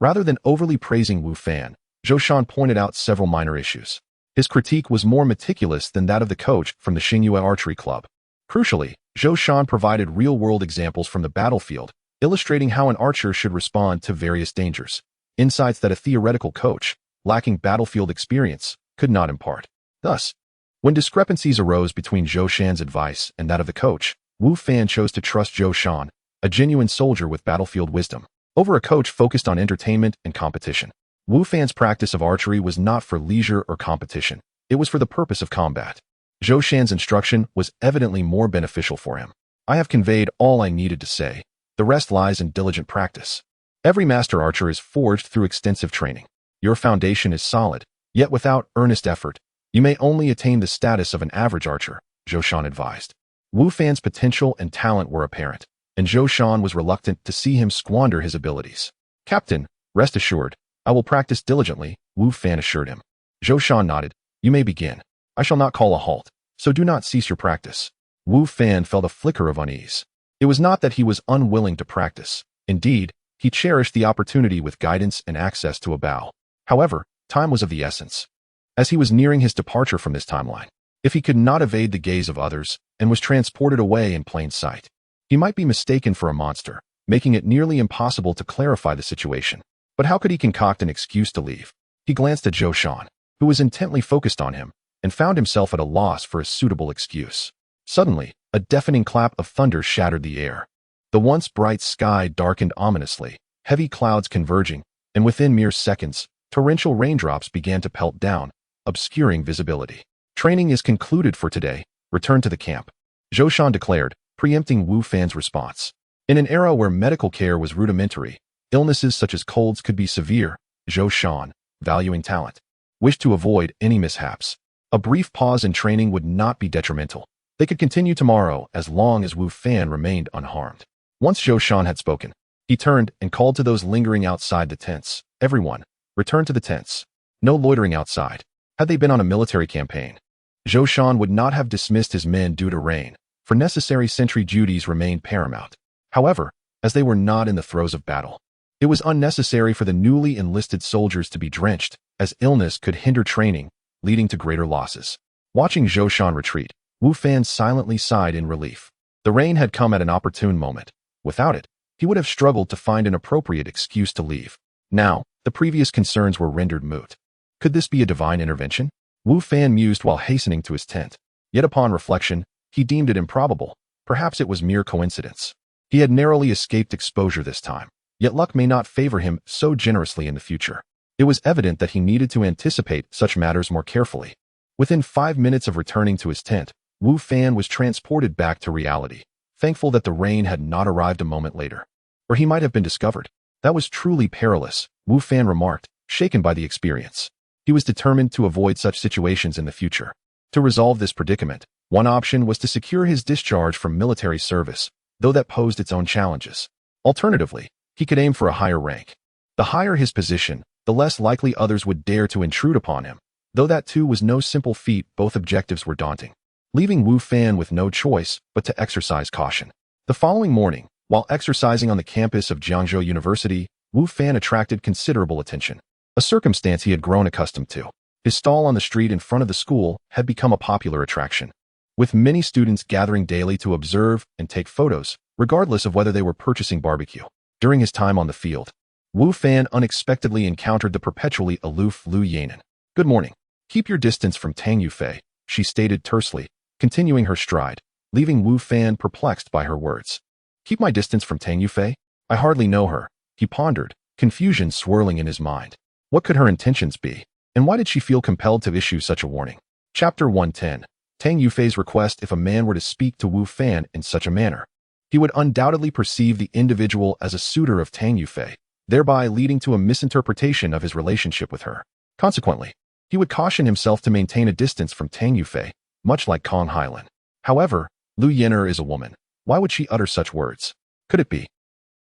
Rather than overly praising Wu Fan, Zhou Shan pointed out several minor issues. His critique was more meticulous than that of the coach from the Xingyue Archery Club. Crucially, Zhou Shan provided real-world examples from the battlefield, illustrating how an archer should respond to various dangers, insights that a theoretical coach, lacking battlefield experience, could not impart. Thus, when discrepancies arose between Zhou Shan's advice and that of the coach, Wu Fan chose to trust Zhou Shan, a genuine soldier with battlefield wisdom, over a coach focused on entertainment and competition. Wu Fan's practice of archery was not for leisure or competition. It was for the purpose of combat. Zhou Shan's instruction was evidently more beneficial for him. I have conveyed all I needed to say. The rest lies in diligent practice. Every master archer is forged through extensive training. Your foundation is solid, yet without earnest effort, you may only attain the status of an average archer, Zhou Shan advised. Wu Fan's potential and talent were apparent, and Zhou Shan was reluctant to see him squander his abilities. Captain, rest assured, I will practice diligently, Wu Fan assured him. Zhou Shan nodded. You may begin. I shall not call a halt, so do not cease your practice. Wu Fan felt a flicker of unease. It was not that he was unwilling to practice. Indeed, he cherished the opportunity with guidance and access to a bow. However, time was of the essence. As he was nearing his departure from this timeline, if he could not evade the gaze of others and was transported away in plain sight, he might be mistaken for a monster, making it nearly impossible to clarify the situation. But how could he concoct an excuse to leave? He glanced at Zhou Shan, who was intently focused on him, and found himself at a loss for a suitable excuse. Suddenly, a deafening clap of thunder shattered the air. The once bright sky darkened ominously, heavy clouds converging, and within mere seconds, torrential raindrops began to pelt down, obscuring visibility. Training is concluded for today. Return to the camp, Zhou Shan declared, preempting Wu Fan's response. In an era where medical care was rudimentary, illnesses such as colds could be severe. Zhou Shan, valuing talent, wished to avoid any mishaps. A brief pause in training would not be detrimental. They could continue tomorrow as long as Wu Fan remained unharmed. Once Zhou Shan had spoken, he turned and called to those lingering outside the tents. Everyone, return to the tents. No loitering outside. Had they been on a military campaign, Zhou Shan would not have dismissed his men due to rain, for necessary sentry duties remained paramount. However, as they were not in the throes of battle, it was unnecessary for the newly enlisted soldiers to be drenched, as illness could hinder training, leading to greater losses. Watching Zhou Shan retreat, Wu Fan silently sighed in relief. The rain had come at an opportune moment. Without it, he would have struggled to find an appropriate excuse to leave. Now, the previous concerns were rendered moot. Could this be a divine intervention? Wu Fan mused while hastening to his tent. Yet upon reflection, he deemed it improbable. Perhaps it was mere coincidence. He had narrowly escaped exposure this time, yet luck may not favor him so generously in the future. It was evident that he needed to anticipate such matters more carefully. Within 5 minutes of returning to his tent, Wu Fan was transported back to reality, thankful that the rain had not arrived a moment later. Or he might have been discovered. That was truly perilous, Wu Fan remarked, shaken by the experience. He was determined to avoid such situations in the future. To resolve this predicament, one option was to secure his discharge from military service, though that posed its own challenges. Alternatively, he could aim for a higher rank. The higher his position, the less likely others would dare to intrude upon him. Though that too was no simple feat, both objectives were daunting, leaving Wu Fan with no choice but to exercise caution. The following morning, while exercising on the campus of Jiangzhou University, Wu Fan attracted considerable attention, a circumstance he had grown accustomed to. His stall on the street in front of the school had become a popular attraction, with many students gathering daily to observe and take photos, regardless of whether they were purchasing barbecue. During his time on the field, Wu Fan unexpectedly encountered the perpetually aloof Lu Yanan. "Good morning. Keep your distance from Tang Yufei," she stated tersely, continuing her stride, leaving Wu Fan perplexed by her words. "Keep my distance from Tang Yufei? I hardly know her," he pondered, confusion swirling in his mind. What could her intentions be, and why did she feel compelled to issue such a warning? Chapter 110. Tang Yufei's request. If a man were to speak to Wu Fan in such a manner, he would undoubtedly perceive the individual as a suitor of Tang Yufei, thereby leading to a misinterpretation of his relationship with her. Consequently, he would caution himself to maintain a distance from Tang Yufei, much like Kong Hailan. However, Lu Yaner is a woman. Why would she utter such words? Could it be?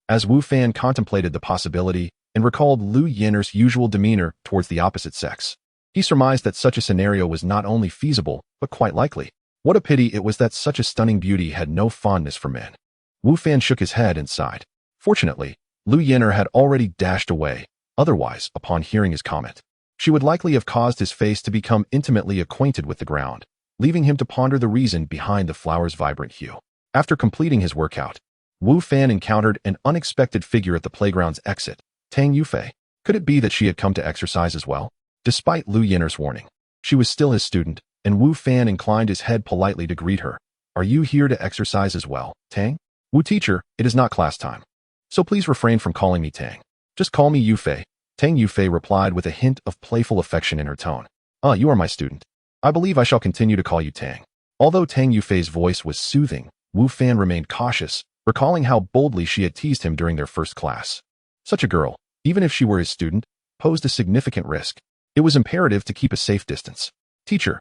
As Wu Fan contemplated the possibility and recalled Lu Yaner's usual demeanor towards the opposite sex, he surmised that such a scenario was not only feasible, but quite likely. What a pity it was that such a stunning beauty had no fondness for men. Wu Fan shook his head and sighed. Fortunately, Lu Yaner had already dashed away. Otherwise, upon hearing his comment, she would likely have caused his face to become intimately acquainted with the ground, leaving him to ponder the reason behind the flower's vibrant hue. After completing his workout, Wu Fan encountered an unexpected figure at the playground's exit, Tang Yufei. Could it be that she had come to exercise as well? Despite Lu Yaner's warning, she was still his student, and Wu Fan inclined his head politely to greet her. "Are you here to exercise as well, Tang?" "Wu teacher, it is not class time, so please refrain from calling me Tang. Just call me Yufei," Tang Yufei replied with a hint of playful affection in her tone. "Ah, you are my student. I believe I shall continue to call you Tang." Although Tang Yufei's voice was soothing, Wu Fan remained cautious, recalling how boldly she had teased him during their first class. Such a girl, even if she were his student, posed a significant risk. It was imperative to keep a safe distance. "Teacher."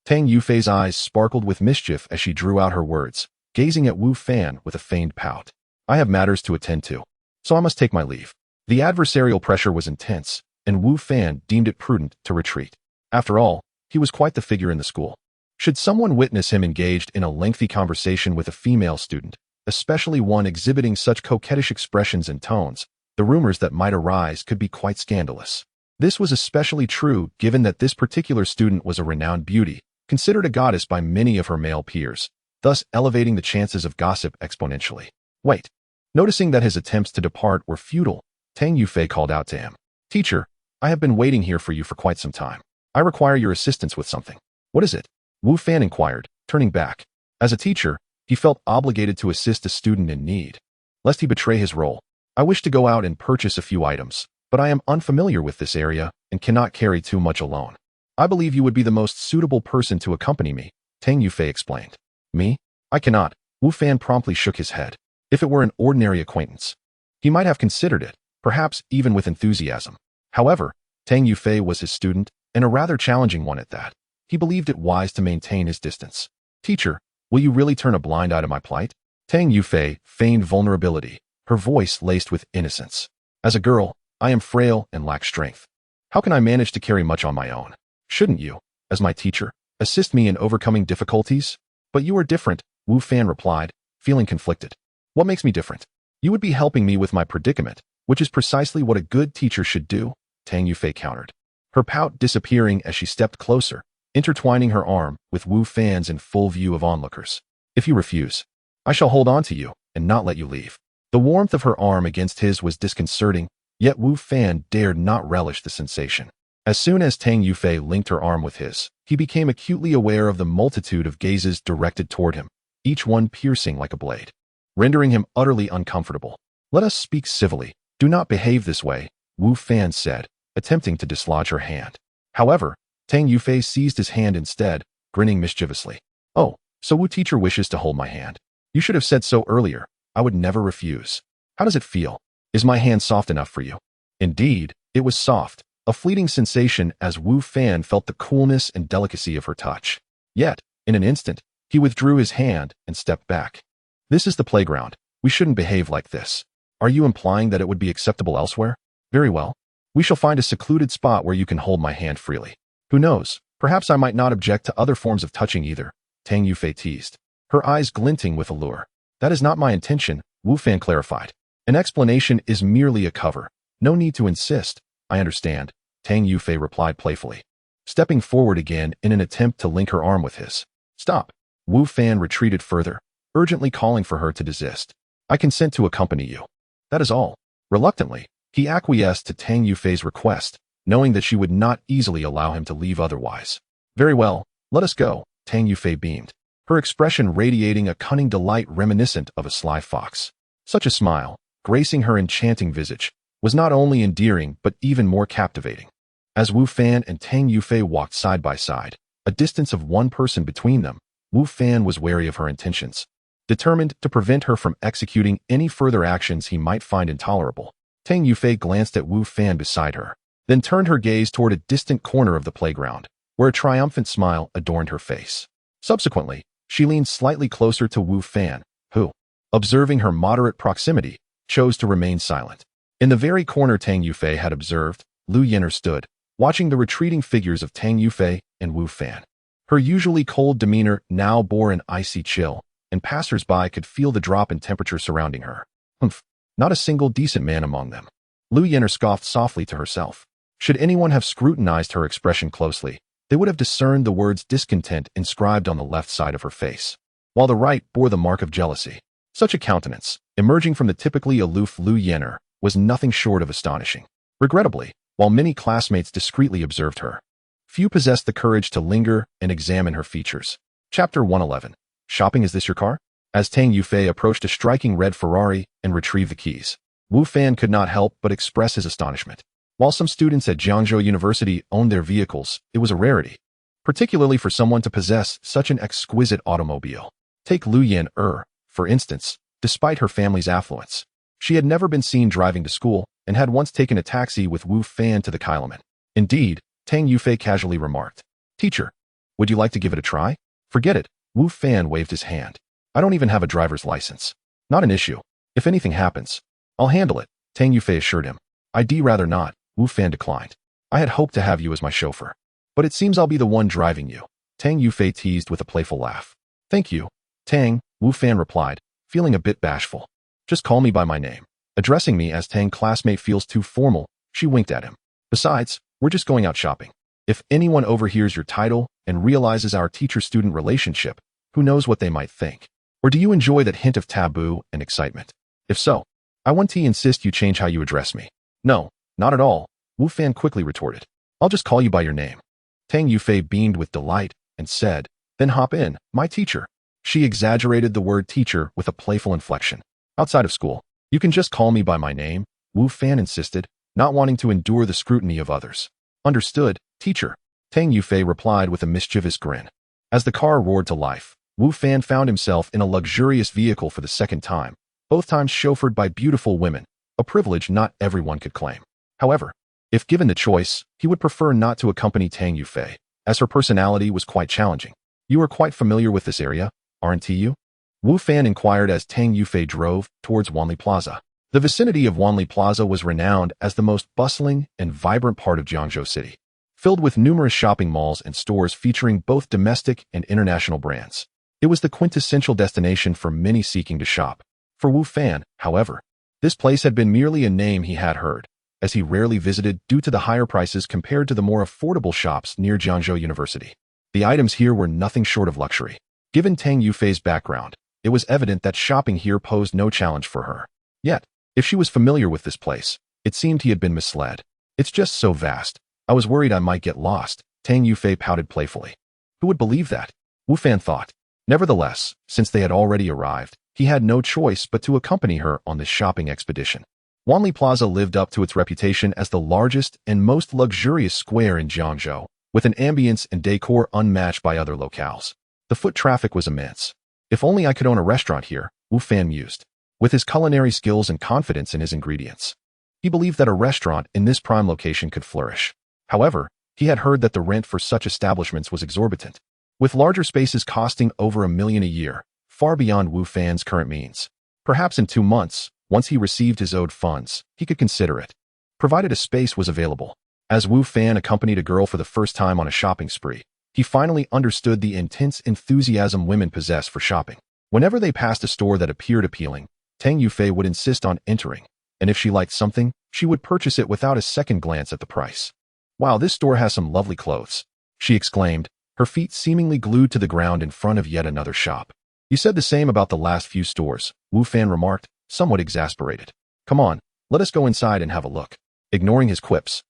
Tang Yufei's eyes sparkled with mischief as she drew out her words, gazing at Wu Fan with a feigned pout. "I have matters to attend to, so I must take my leave." The adversarial pressure was intense, and Wu Fan deemed it prudent to retreat. After all, he was quite the figure in the school. Should someone witness him engaged in a lengthy conversation with a female student, especially one exhibiting such coquettish expressions and tones, the rumors that might arise could be quite scandalous. This was especially true given that this particular student was a renowned beauty, considered a goddess by many of her male peers, thus elevating the chances of gossip exponentially. "Wait." Noticing that his attempts to depart were futile, Tang Yufei called out to him. "Teacher, I have been waiting here for you for quite some time. I require your assistance with something." "What is it?" Wu Fan inquired, turning back. As a teacher, he felt obligated to assist a student in need, lest he betray his role. "I wish to go out and purchase a few items, but I am unfamiliar with this area and cannot carry too much alone. I believe you would be the most suitable person to accompany me," Tang Yufei explained. "Me? I cannot." Wu Fan promptly shook his head. If it were an ordinary acquaintance, he might have considered it, perhaps even with enthusiasm. However, Tang Yufei was his student, and a rather challenging one at that. He believed it wise to maintain his distance. "Teacher, will you really turn a blind eye to my plight?" Tang Yufei feigned vulnerability, her voice laced with innocence. "As a girl, I am frail and lack strength. How can I manage to carry much on my own? Shouldn't you, as my teacher, assist me in overcoming difficulties?" "But you are different," Wu Fan replied, feeling conflicted. "What makes me different?" "You would be helping me with my predicament, which is precisely what a good teacher should do," Tang Yufei countered, her pout disappearing as she stepped closer, intertwining her arm with Wu Fan's in full view of onlookers. "If you refuse, I shall hold on to you and not let you leave." The warmth of her arm against his was disconcerting, yet Wu Fan dared not relish the sensation. As soon as Tang Yufei linked her arm with his, he became acutely aware of the multitude of gazes directed toward him, each one piercing like a blade, rendering him utterly uncomfortable. "Let us speak civilly. Do not behave this way," Wu Fan said, attempting to dislodge her hand. However, Tang Yufei seized his hand instead, grinning mischievously. "Oh, so Wu teacher wishes to hold my hand. You should have said so earlier. I would never refuse. How does it feel? Is my hand soft enough for you?" Indeed, it was soft, a fleeting sensation as Wu Fan felt the coolness and delicacy of her touch. Yet, in an instant, he withdrew his hand and stepped back. "This is the playground. We shouldn't behave like this. Are you implying that it would be acceptable elsewhere? Very well. We shall find a secluded spot where you can hold my hand freely. Who knows, perhaps I might not object to other forms of touching either," Tang Yufei teased, her eyes glinting with allure. "That is not my intention," Wu Fan clarified. "An explanation is merely a cover. No need to insist." "I understand," Tang Yufei replied playfully, stepping forward again in an attempt to link her arm with his. "Stop." Wu Fan retreated further, urgently calling for her to desist. "I consent to accompany you. That is all." Reluctantly, he acquiesced to Tang Yufei's request, knowing that she would not easily allow him to leave otherwise. "Very well, let us go," Tang Yufei beamed, her expression radiating a cunning delight reminiscent of a sly fox. Such a smile, gracing her enchanting visage, was not only endearing but even more captivating. As Wu Fan and Tang Yufei walked side by side, a distance of one person between them, Wu Fan was wary of her intentions. Determined to prevent her from executing any further actions he might find intolerable, Tang Yufei glanced at Wu Fan beside her, then turned her gaze toward a distant corner of the playground, where a triumphant smile adorned her face. Subsequently, she leaned slightly closer to Wu Fan, who, observing her moderate proximity, chose to remain silent. In the very corner Tang Yufei had observed, Lu Yenner stood, watching the retreating figures of Tang Yufei and Wu Fan. Her usually cold demeanor now bore an icy chill, and passers-by could feel the drop in temperature surrounding her. "Humph, not a single decent man among them." Lu Yenner scoffed softly to herself. Should anyone have scrutinized her expression closely, they would have discerned the words discontent inscribed on the left side of her face, while the right bore the mark of jealousy. Such a countenance, emerging from the typically aloof Lu Yenner, was nothing short of astonishing. Regrettably, while many classmates discreetly observed her, few possessed the courage to linger and examine her features. Chapter 111. Shopping. Is this your car? As Tang Yufei approached a striking red Ferrari and retrieved the keys, Wu Fan could not help but express his astonishment. While some students at Jiangzhou University owned their vehicles, it was a rarity, particularly for someone to possess such an exquisite automobile. Take Lu Yenner, for instance. Despite her family's affluence, she had never been seen driving to school and had once taken a taxi with Wu Fan to the Kailaman. Indeed, Tang Yufei casually remarked, "Teacher, would you like to give it a try?" "Forget it," Wu Fan waved his hand. "I don't even have a driver's license." "Not an issue. If anything happens, I'll handle it," Tang Yufei assured him. "I'd rather not," Wu Fan declined. "I had hoped to have you as my chauffeur. But it seems I'll be the one driving you," Tang Yufei teased with a playful laugh. "Thank you, Tang," Wu Fan replied, feeling a bit bashful. "Just call me by my name." Addressing me as Tang classmate feels too formal, she winked at him. "Besides, we're just going out shopping. If anyone overhears your title and realizes our teacher-student relationship, who knows what they might think? Or do you enjoy that hint of taboo and excitement? If so, I want to insist you change how you address me." "No, not at all," Wu Fan quickly retorted. "I'll just call you by your name." Tang Yufei beamed with delight and said, "Then hop in, my teacher." She exaggerated the word teacher with a playful inflection. "Outside of school, you can just call me by my name," Wu Fan insisted, not wanting to endure the scrutiny of others. "Understood, teacher," Tang Yufei replied with a mischievous grin. As the car roared to life, Wu Fan found himself in a luxurious vehicle for the second time, both times chauffeured by beautiful women, a privilege not everyone could claim. However, if given the choice, he would prefer not to accompany Tang Yufei, as her personality was quite challenging. "You are quite familiar with this area, aren't you?" Wu Fan inquired as Tang Yufei drove towards Wanli Plaza. The vicinity of Wanli Plaza was renowned as the most bustling and vibrant part of Jiangzhou City, filled with numerous shopping malls and stores featuring both domestic and international brands. It was the quintessential destination for many seeking to shop. For Wu Fan, however, this place had been merely a name he had heard, as he rarely visited due to the higher prices compared to the more affordable shops near Jiangzhou University. The items here were nothing short of luxury. Given Tang Yufei's background, it was evident that shopping here posed no challenge for her. Yet, if she was familiar with this place, it seemed he had been misled. "It's just so vast," I was worried I might get lost, Tang Yufei pouted playfully. Who would believe that? Wu Fan thought. Nevertheless, since they had already arrived, he had no choice but to accompany her on this shopping expedition. Wanli Plaza lived up to its reputation as the largest and most luxurious square in Jiangzhou, with an ambience and decor unmatched by other locales. The foot traffic was immense. If only I could own a restaurant here, Wu Fan mused. With his culinary skills and confidence in his ingredients, he believed that a restaurant in this prime location could flourish. However, he had heard that the rent for such establishments was exorbitant, with larger spaces costing over $1 million a year, far beyond Wu Fan's current means. Perhaps in 2 months, once he received his owed funds, he could consider it, provided a space was available. As Wu Fan accompanied a girl for the first time on a shopping spree, he finally understood the intense enthusiasm women possess for shopping. Whenever they passed a store that appeared appealing, Tang Yufei would insist on entering, and if she liked something, she would purchase it without a second glance at the price. "Wow, this store has some lovely clothes," she exclaimed, her feet seemingly glued to the ground in front of yet another shop. "You said the same about the last few stores," Wu Fan remarked, somewhat exasperated. "Come on, let us go inside and have a look." Ignoring his quips,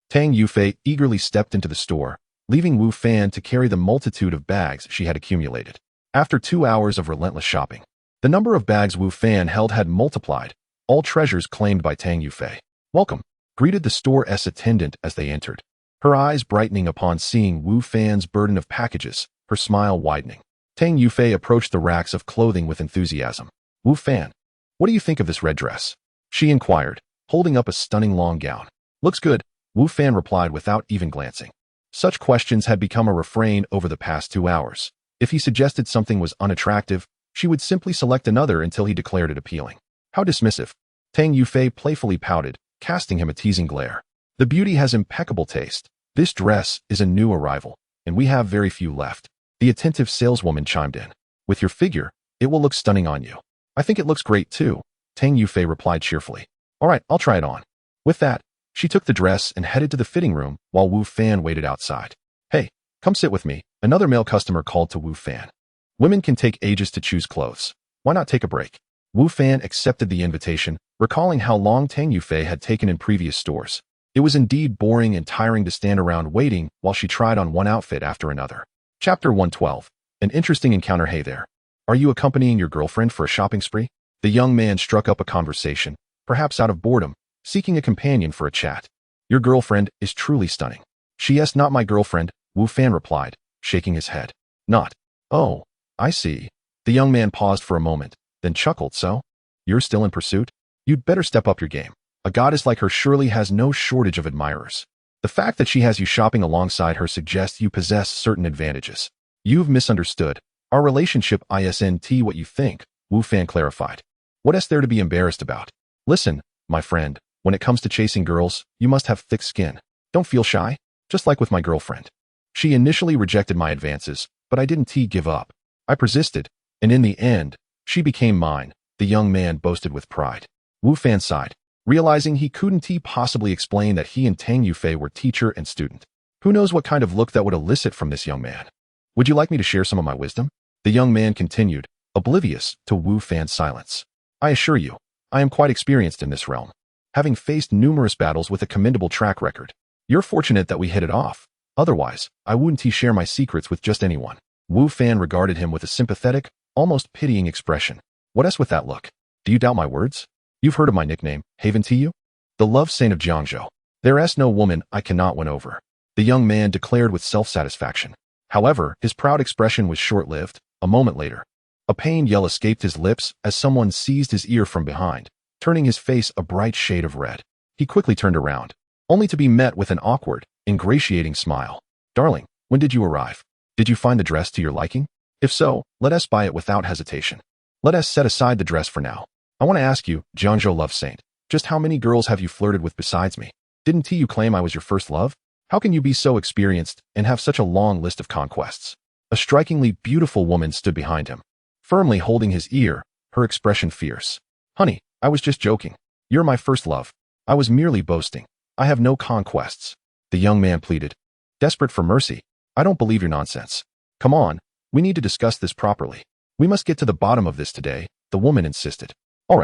Tang Yufei eagerly stepped into the store, leaving Wu Fan to carry the multitude of bags she had accumulated. After 2 hours of relentless shopping, the number of bags Wu Fan held had multiplied, all treasures claimed by Tang Yufei. "Welcome," greeted the store's attendant as they entered, her eyes brightening upon seeing Wu Fan's burden of packages, her smile widening. Tang Yufei approached the racks of clothing with enthusiasm. "Wu Fan, what do you think of this red dress?" she inquired, holding up a stunning long gown. "Looks good," Wu Fan replied without even glancing. Such questions had become a refrain over the past 2 hours. If he suggested something was unattractive, she would simply select another until he declared it appealing. How dismissive. Tang Yufei playfully pouted, casting him a teasing glare. "The beauty has impeccable taste. This dress is a new arrival, and we have very few left." The attentive saleswoman chimed in. "With your figure, it will look stunning on you." "I think it looks great too," Tang Yufei replied cheerfully. "All right, I'll try it on." With that, she took the dress and headed to the fitting room while Wu Fan waited outside. "Hey, come sit with me," another male customer called to Wu Fan. "Women can take ages to choose clothes. Why not take a break?" Wu Fan accepted the invitation, recalling how long Tang Yufei had taken in previous stores. It was indeed boring and tiring to stand around waiting while she tried on one outfit after another. Chapter 112. An interesting encounter. "Hey there. Are you accompanying your girlfriend for a shopping spree?" The young man struck up a conversation, perhaps out of boredom, seeking a companion for a chat. "Your girlfriend is truly stunning." "She is not my girlfriend," Wu Fan replied, shaking his head. "Not? Oh, I see." The young man paused for a moment, then chuckled. "So? You're still in pursuit? You'd better step up your game. A goddess like her surely has no shortage of admirers. The fact that she has you shopping alongside her suggests you possess certain advantages." "You've misunderstood. Our relationship isn't what you think," Wu Fan clarified. "What is there to be embarrassed about? Listen, my friend, when it comes to chasing girls, you must have thick skin. Don't feel shy, just like with my girlfriend. She initially rejected my advances, but I didn't give up. I persisted, and in the end, she became mine," the young man boasted with pride. Wu Fan sighed, realizing he couldn't possibly explain that he and Tang Yufei were teacher and student. Who knows what kind of look that would elicit from this young man? "Would you like me to share some of my wisdom?" the young man continued, oblivious to Wu Fan's silence. "I assure you, I am quite experienced in this realm, having faced numerous battles with a commendable track record. You're fortunate that we hit it off. Otherwise, I wouldn't share my secrets with just anyone." Wu Fan regarded him with a sympathetic, almost pitying expression. "What else with that look? Do you doubt my words? You've heard of my nickname, haven't you? The love saint of Jiangzhou. There's no woman I cannot win over," the young man declared with self-satisfaction. However, his proud expression was short-lived. A moment later, a pained yell escaped his lips as someone seized his ear from behind, turning his face a bright shade of red. He quickly turned around, only to be met with an awkward, ingratiating smile. "Darling, when did you arrive? Did you find the dress to your liking? If so, let us buy it without hesitation. Let us set aside the dress for now. I want to ask you, Jiangzhou love saint, just how many girls have you flirted with besides me? Didn't you claim I was your first love? How can you be so experienced and have such a long list of conquests?" A strikingly beautiful woman stood behind him, firmly holding his ear, her expression fierce. "Honey, I was just joking. You're my first love. I was merely boasting. I have no conquests," the young man pleaded, desperate for mercy. "I don't believe your nonsense. Come on, we need to discuss this properly. We must get to the bottom of this today," the woman insisted. All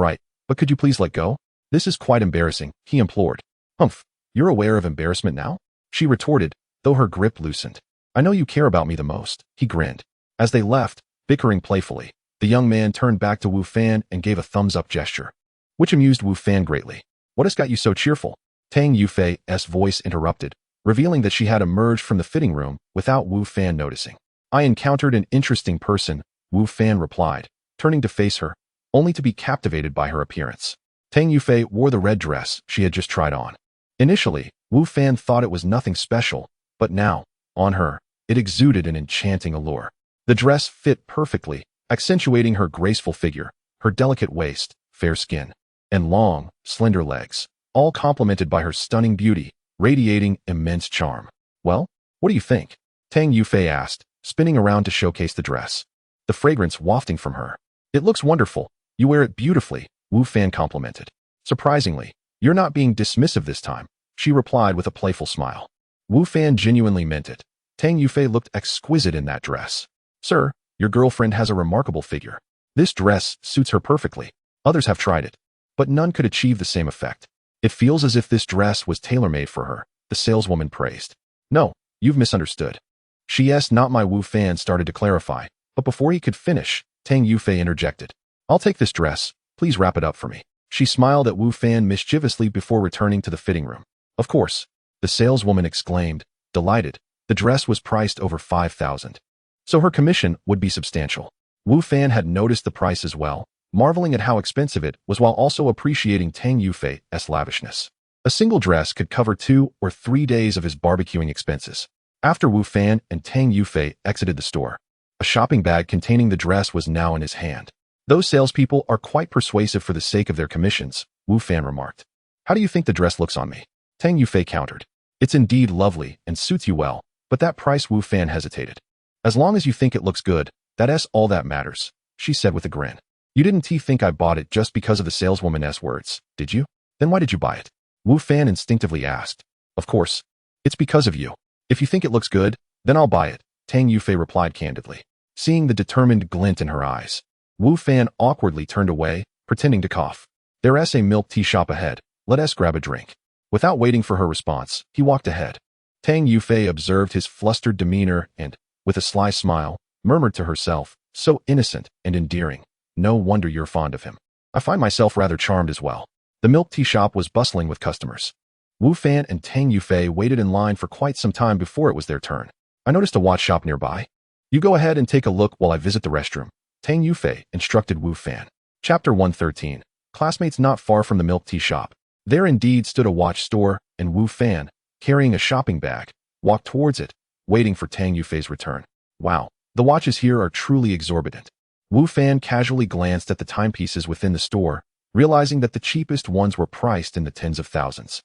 right, but could you please let go? This is quite embarrassing," he implored. "Humph, You're aware of embarrassment now? She retorted, though her grip loosened. I know you care about me the most, he grinned. As they left, bickering playfully, the young man turned back to Wu Fan and gave a thumbs-up gesture, which amused Wu Fan greatly. What has got you so cheerful? Tang Yufei's voice interrupted, revealing that she had emerged from the fitting room without Wu Fan noticing. I encountered an interesting person, Wu Fan replied, turning to face her, only to be captivated by her appearance. Tang Yufei wore the red dress she had just tried on. Initially, Wu Fan thought it was nothing special, but now, on her, it exuded an enchanting allure. The dress fit perfectly, accentuating her graceful figure, her delicate waist, fair skin, and long, slender legs, all complemented by her stunning beauty, radiating immense charm. Well, what do you think? Tang Yufei asked, spinning around to showcase the dress, the fragrance wafting from her. It looks wonderful. You wear it beautifully, Wu Fan complimented. Surprisingly, you're not being dismissive this time, she replied with a playful smile. Wu Fan genuinely meant it. Tang Yufei looked exquisite in that dress. Sir, your girlfriend has a remarkable figure. This dress suits her perfectly. Others have tried it, but none could achieve the same effect. It feels as if this dress was tailor-made for her, the saleswoman praised. No, you've misunderstood. She's not my. Wu Fan started to clarify, but before he could finish, Tang Yufei interjected. I'll take this dress, please wrap it up for me. She smiled at Wu Fan mischievously before returning to the fitting room. Of course, the saleswoman exclaimed, delighted. The dress was priced over 5,000. So her commission would be substantial. Wu Fan had noticed the price as well, marveling at how expensive it was while also appreciating Tang Yufei's lavishness. A single dress could cover 2 or 3 days of his barbecuing expenses. After Wu Fan and Tang Yufei exited the store, a shopping bag containing the dress was now in his hand. Those salespeople are quite persuasive for the sake of their commissions, Wu Fan remarked. How do you think the dress looks on me? Tang Yufei countered. It's indeed lovely and suits you well, but that price. Wu Fan hesitated. As long as you think it looks good, that's all that matters, she said with a grin. You didn't think I bought it just because of the saleswoman's words, did you? Then why did you buy it? Wu Fan instinctively asked. Of course. It's because of you. If you think it looks good, then I'll buy it, Tang Yufei replied candidly. Seeing the determined glint in her eyes, Wu Fan awkwardly turned away, pretending to cough. There's a milk tea shop ahead. Let us grab a drink. Without waiting for her response, he walked ahead. Tang Yufei observed his flustered demeanor and, with a sly smile, murmured to herself, so innocent and endearing. No wonder you're fond of him. I find myself rather charmed as well. The milk tea shop was bustling with customers. Wu Fan and Tang Yufei waited in line for quite some time before it was their turn. I noticed a watch shop nearby. You go ahead and take a look while I visit the restroom, Tang Yufei instructed Wu Fan. Chapter 113. Classmates not far from the milk tea shop. There indeed stood a watch store, and Wu Fan, carrying a shopping bag, walked towards it, waiting for Tang Yufei's return. Wow, the watches here are truly exorbitant. Wu Fan casually glanced at the timepieces within the store, realizing that the cheapest ones were priced in the tens of thousands,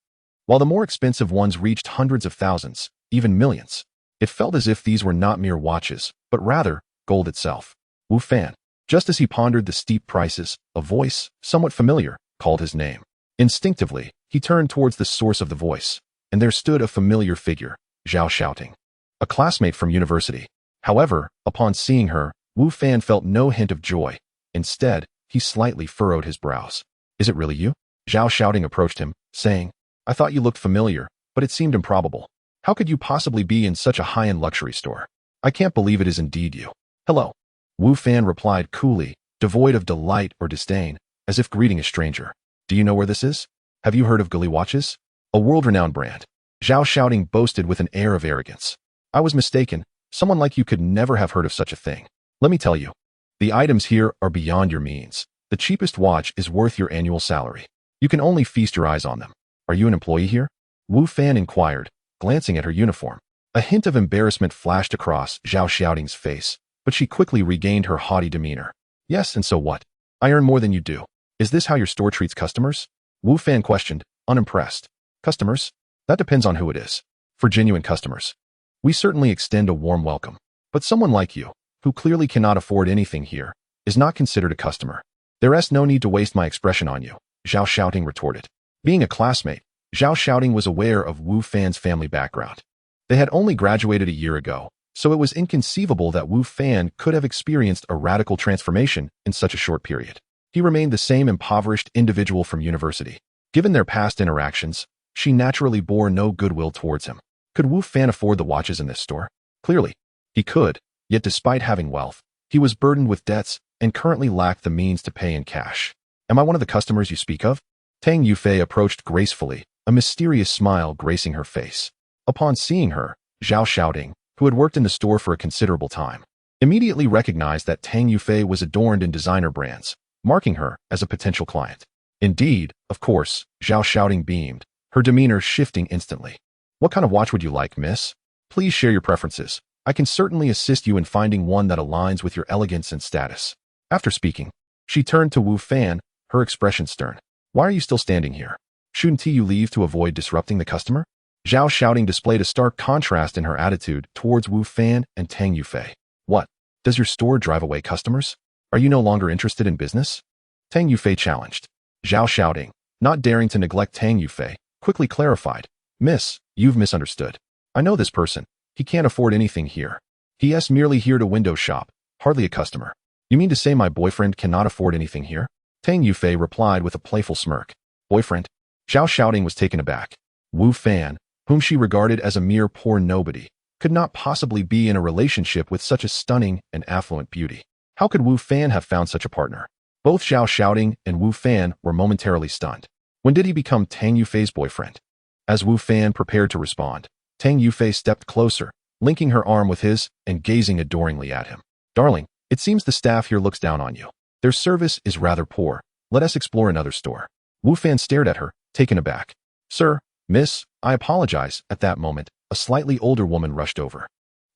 while the more expensive ones reached hundreds of thousands, even millions. It felt as if these were not mere watches, but rather gold itself. Wu Fan, just as he pondered the steep prices, a voice, somewhat familiar, called his name. Instinctively, he turned towards the source of the voice, and there stood a familiar figure, Zhao Shouting, a classmate from university. However, upon seeing her, Wu Fan felt no hint of joy. Instead, he slightly furrowed his brows. Is it really you? Zhao Shouting approached him, saying, I thought you looked familiar, but it seemed improbable. How could you possibly be in such a high-end luxury store? I can't believe it is indeed you. Hello. Wu Fan replied coolly, devoid of delight or disdain, as if greeting a stranger. Do you know where this is? Have you heard of Guli Watches? A world-renowned brand. Zhao Shouting boasted with an air of arrogance. I was mistaken. Someone like you could never have heard of such a thing. Let me tell you. The items here are beyond your means. The cheapest watch is worth your annual salary. You can only feast your eyes on them. Are you an employee here? Wu Fan inquired, glancing at her uniform. A hint of embarrassment flashed across Zhao Shouting's face, but she quickly regained her haughty demeanor. Yes, and so what? I earn more than you do. Is this how your store treats customers? Wu Fan questioned, unimpressed. Customers? That depends on who it is. For genuine customers, we certainly extend a warm welcome. But someone like you, who clearly cannot afford anything here, is not considered a customer. There's no need to waste my expression on you, Zhao Shouting retorted. Being a classmate, Zhao Shouting was aware of Wu Fan's family background. They had only graduated a year ago, so it was inconceivable that Wu Fan could have experienced a radical transformation in such a short period. He remained the same impoverished individual from university. Given their past interactions, she naturally bore no goodwill towards him. Could Wu Fan afford the watches in this store? Clearly, he could, yet despite having wealth, he was burdened with debts and currently lacked the means to pay in cash. Am I one of the customers you speak of? Tang Yufei approached gracefully, a mysterious smile gracing her face. Upon seeing her, Zhao Xiaoding, who had worked in the store for a considerable time, immediately recognized that Tang Yufei was adorned in designer brands, marking her as a potential client. Indeed, of course, Zhao Xiaoding beamed, her demeanor shifting instantly. What kind of watch would you like, miss? Please share your preferences. I can certainly assist you in finding one that aligns with your elegance and status. After speaking, she turned to Wu Fan, her expression stern. Why are you still standing here? Shouldn't you leave to avoid disrupting the customer? Zhao Xiaoding displayed a stark contrast in her attitude towards Wu Fan and Tang Yufei. What? Does your store drive away customers? Are you no longer interested in business? Tang Yufei challenged. Zhao Xiaoding, not daring to neglect Tang Yufei, quickly clarified. Miss, you've misunderstood. I know this person. He can't afford anything here. He's merely here to window shop, hardly a customer. You mean to say my boyfriend cannot afford anything here? Tang Yufei replied with a playful smirk. Boyfriend? Zhao Xiaoding was taken aback. Wu Fan, whom she regarded as a mere poor nobody, could not possibly be in a relationship with such a stunning and affluent beauty. How could Wu Fan have found such a partner? Both Zhao Xiaoding and Wu Fan were momentarily stunned. When did he become Tang Yufei's boyfriend? As Wu Fan prepared to respond, Tang Yufei stepped closer, linking her arm with his and gazing adoringly at him. Darling, it seems the staff here looks down on you. Their service is rather poor. Let us explore another store. Wu Fan stared at her, taken aback. Sir, miss, I apologize. At that moment, a slightly older woman rushed over.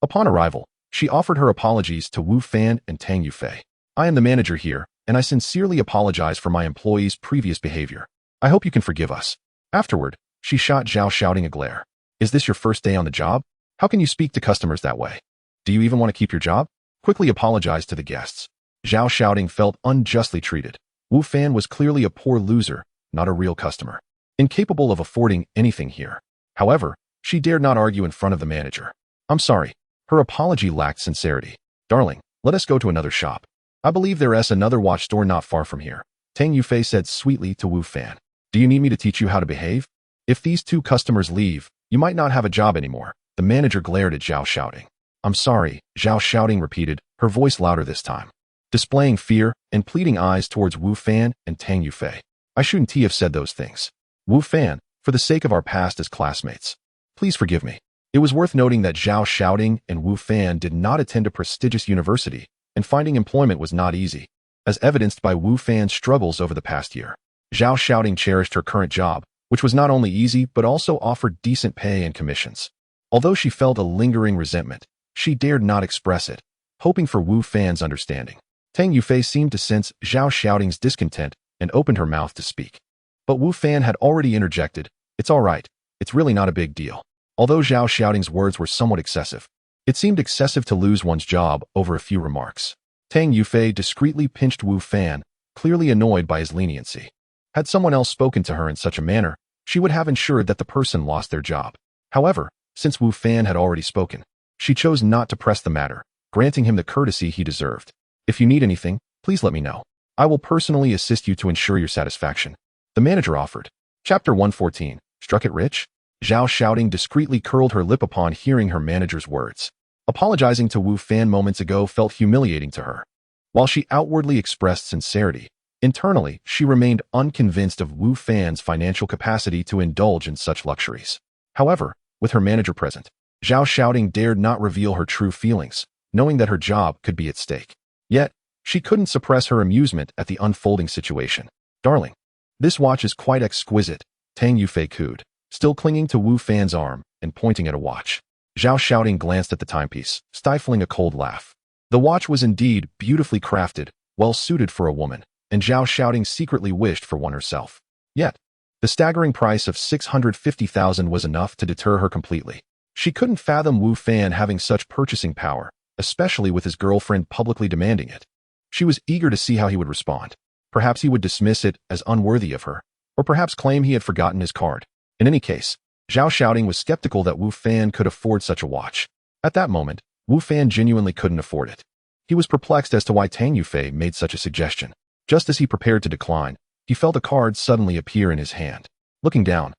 Upon arrival, she offered her apologies to Wu Fan and Tang Yufei. I am the manager here, and I sincerely apologize for my employees' previous behavior. I hope you can forgive us. Afterward, she shot Zhao Xiaoding a glare. Is this your first day on the job? How can you speak to customers that way? Do you even want to keep your job? Quickly apologize to the guests. Zhao Xiaoding felt unjustly treated. Wu Fan was clearly a poor loser, not a real customer, incapable of affording anything here. However, she dared not argue in front of the manager. I'm sorry. Her apology lacked sincerity. Darling, let us go to another shop. I believe there is another watch store not far from here. Tang Yufei said sweetly to Wu Fan. Do you need me to teach you how to behave? If these two customers leave, you might not have a job anymore. The manager glared at Zhao Xiaoding. I'm sorry, Zhao Xiaoding repeated, her voice louder this time, displaying fear and pleading eyes towards Wu Fan and Tang Yufei. I shouldn't have said those things. Wu Fan, for the sake of our past as classmates, please forgive me. It was worth noting that Zhao Xiaoding and Wu Fan did not attend a prestigious university, and finding employment was not easy, as evidenced by Wu Fan's struggles over the past year. Zhao Xiaoding cherished her current job, which was not only easy but also offered decent pay and commissions. Although she felt a lingering resentment, she dared not express it, hoping for Wu Fan's understanding. Tang Yufei seemed to sense Zhao Xiaoding's discontent and opened her mouth to speak. But Wu Fan had already interjected, It's all right, it's really not a big deal. Although Zhao Xiaoding's words were somewhat excessive, it seemed excessive to lose one's job over a few remarks. Tang Yufei discreetly pinched Wu Fan, clearly annoyed by his leniency. Had someone else spoken to her in such a manner, she would have ensured that the person lost their job. However, since Wu Fan had already spoken, she chose not to press the matter, granting him the courtesy he deserved. If you need anything, please let me know. I will personally assist you to ensure your satisfaction. The manager offered. Chapter 114. Struck it rich? Zhao Xiaoding discreetly curled her lip upon hearing her manager's words. Apologizing to Wu Fan moments ago felt humiliating to her. While she outwardly expressed sincerity, internally she remained unconvinced of Wu Fan's financial capacity to indulge in such luxuries. However, with her manager present, Zhao Xiaoding dared not reveal her true feelings, knowing that her job could be at stake. Yet, she couldn't suppress her amusement at the unfolding situation. Darling, this watch is quite exquisite, Tang Yufei cooed, still clinging to Wu Fan's arm and pointing at a watch. Zhao Xiaoding glanced at the timepiece, stifling a cold laugh. The watch was indeed beautifully crafted, well suited for a woman, and Zhao Xiaoding secretly wished for one herself. Yet, the staggering price of 650,000 was enough to deter her completely. She couldn't fathom Wu Fan having such purchasing power, especially with his girlfriend publicly demanding it. She was eager to see how he would respond. Perhaps he would dismiss it as unworthy of her, or perhaps claim he had forgotten his card. In any case, Zhao Xiaoding was skeptical that Wu Fan could afford such a watch. At that moment, Wu Fan genuinely couldn't afford it. He was perplexed as to why Tang Yufei made such a suggestion. Just as he prepared to decline, he felt a card suddenly appear in his hand. Looking down,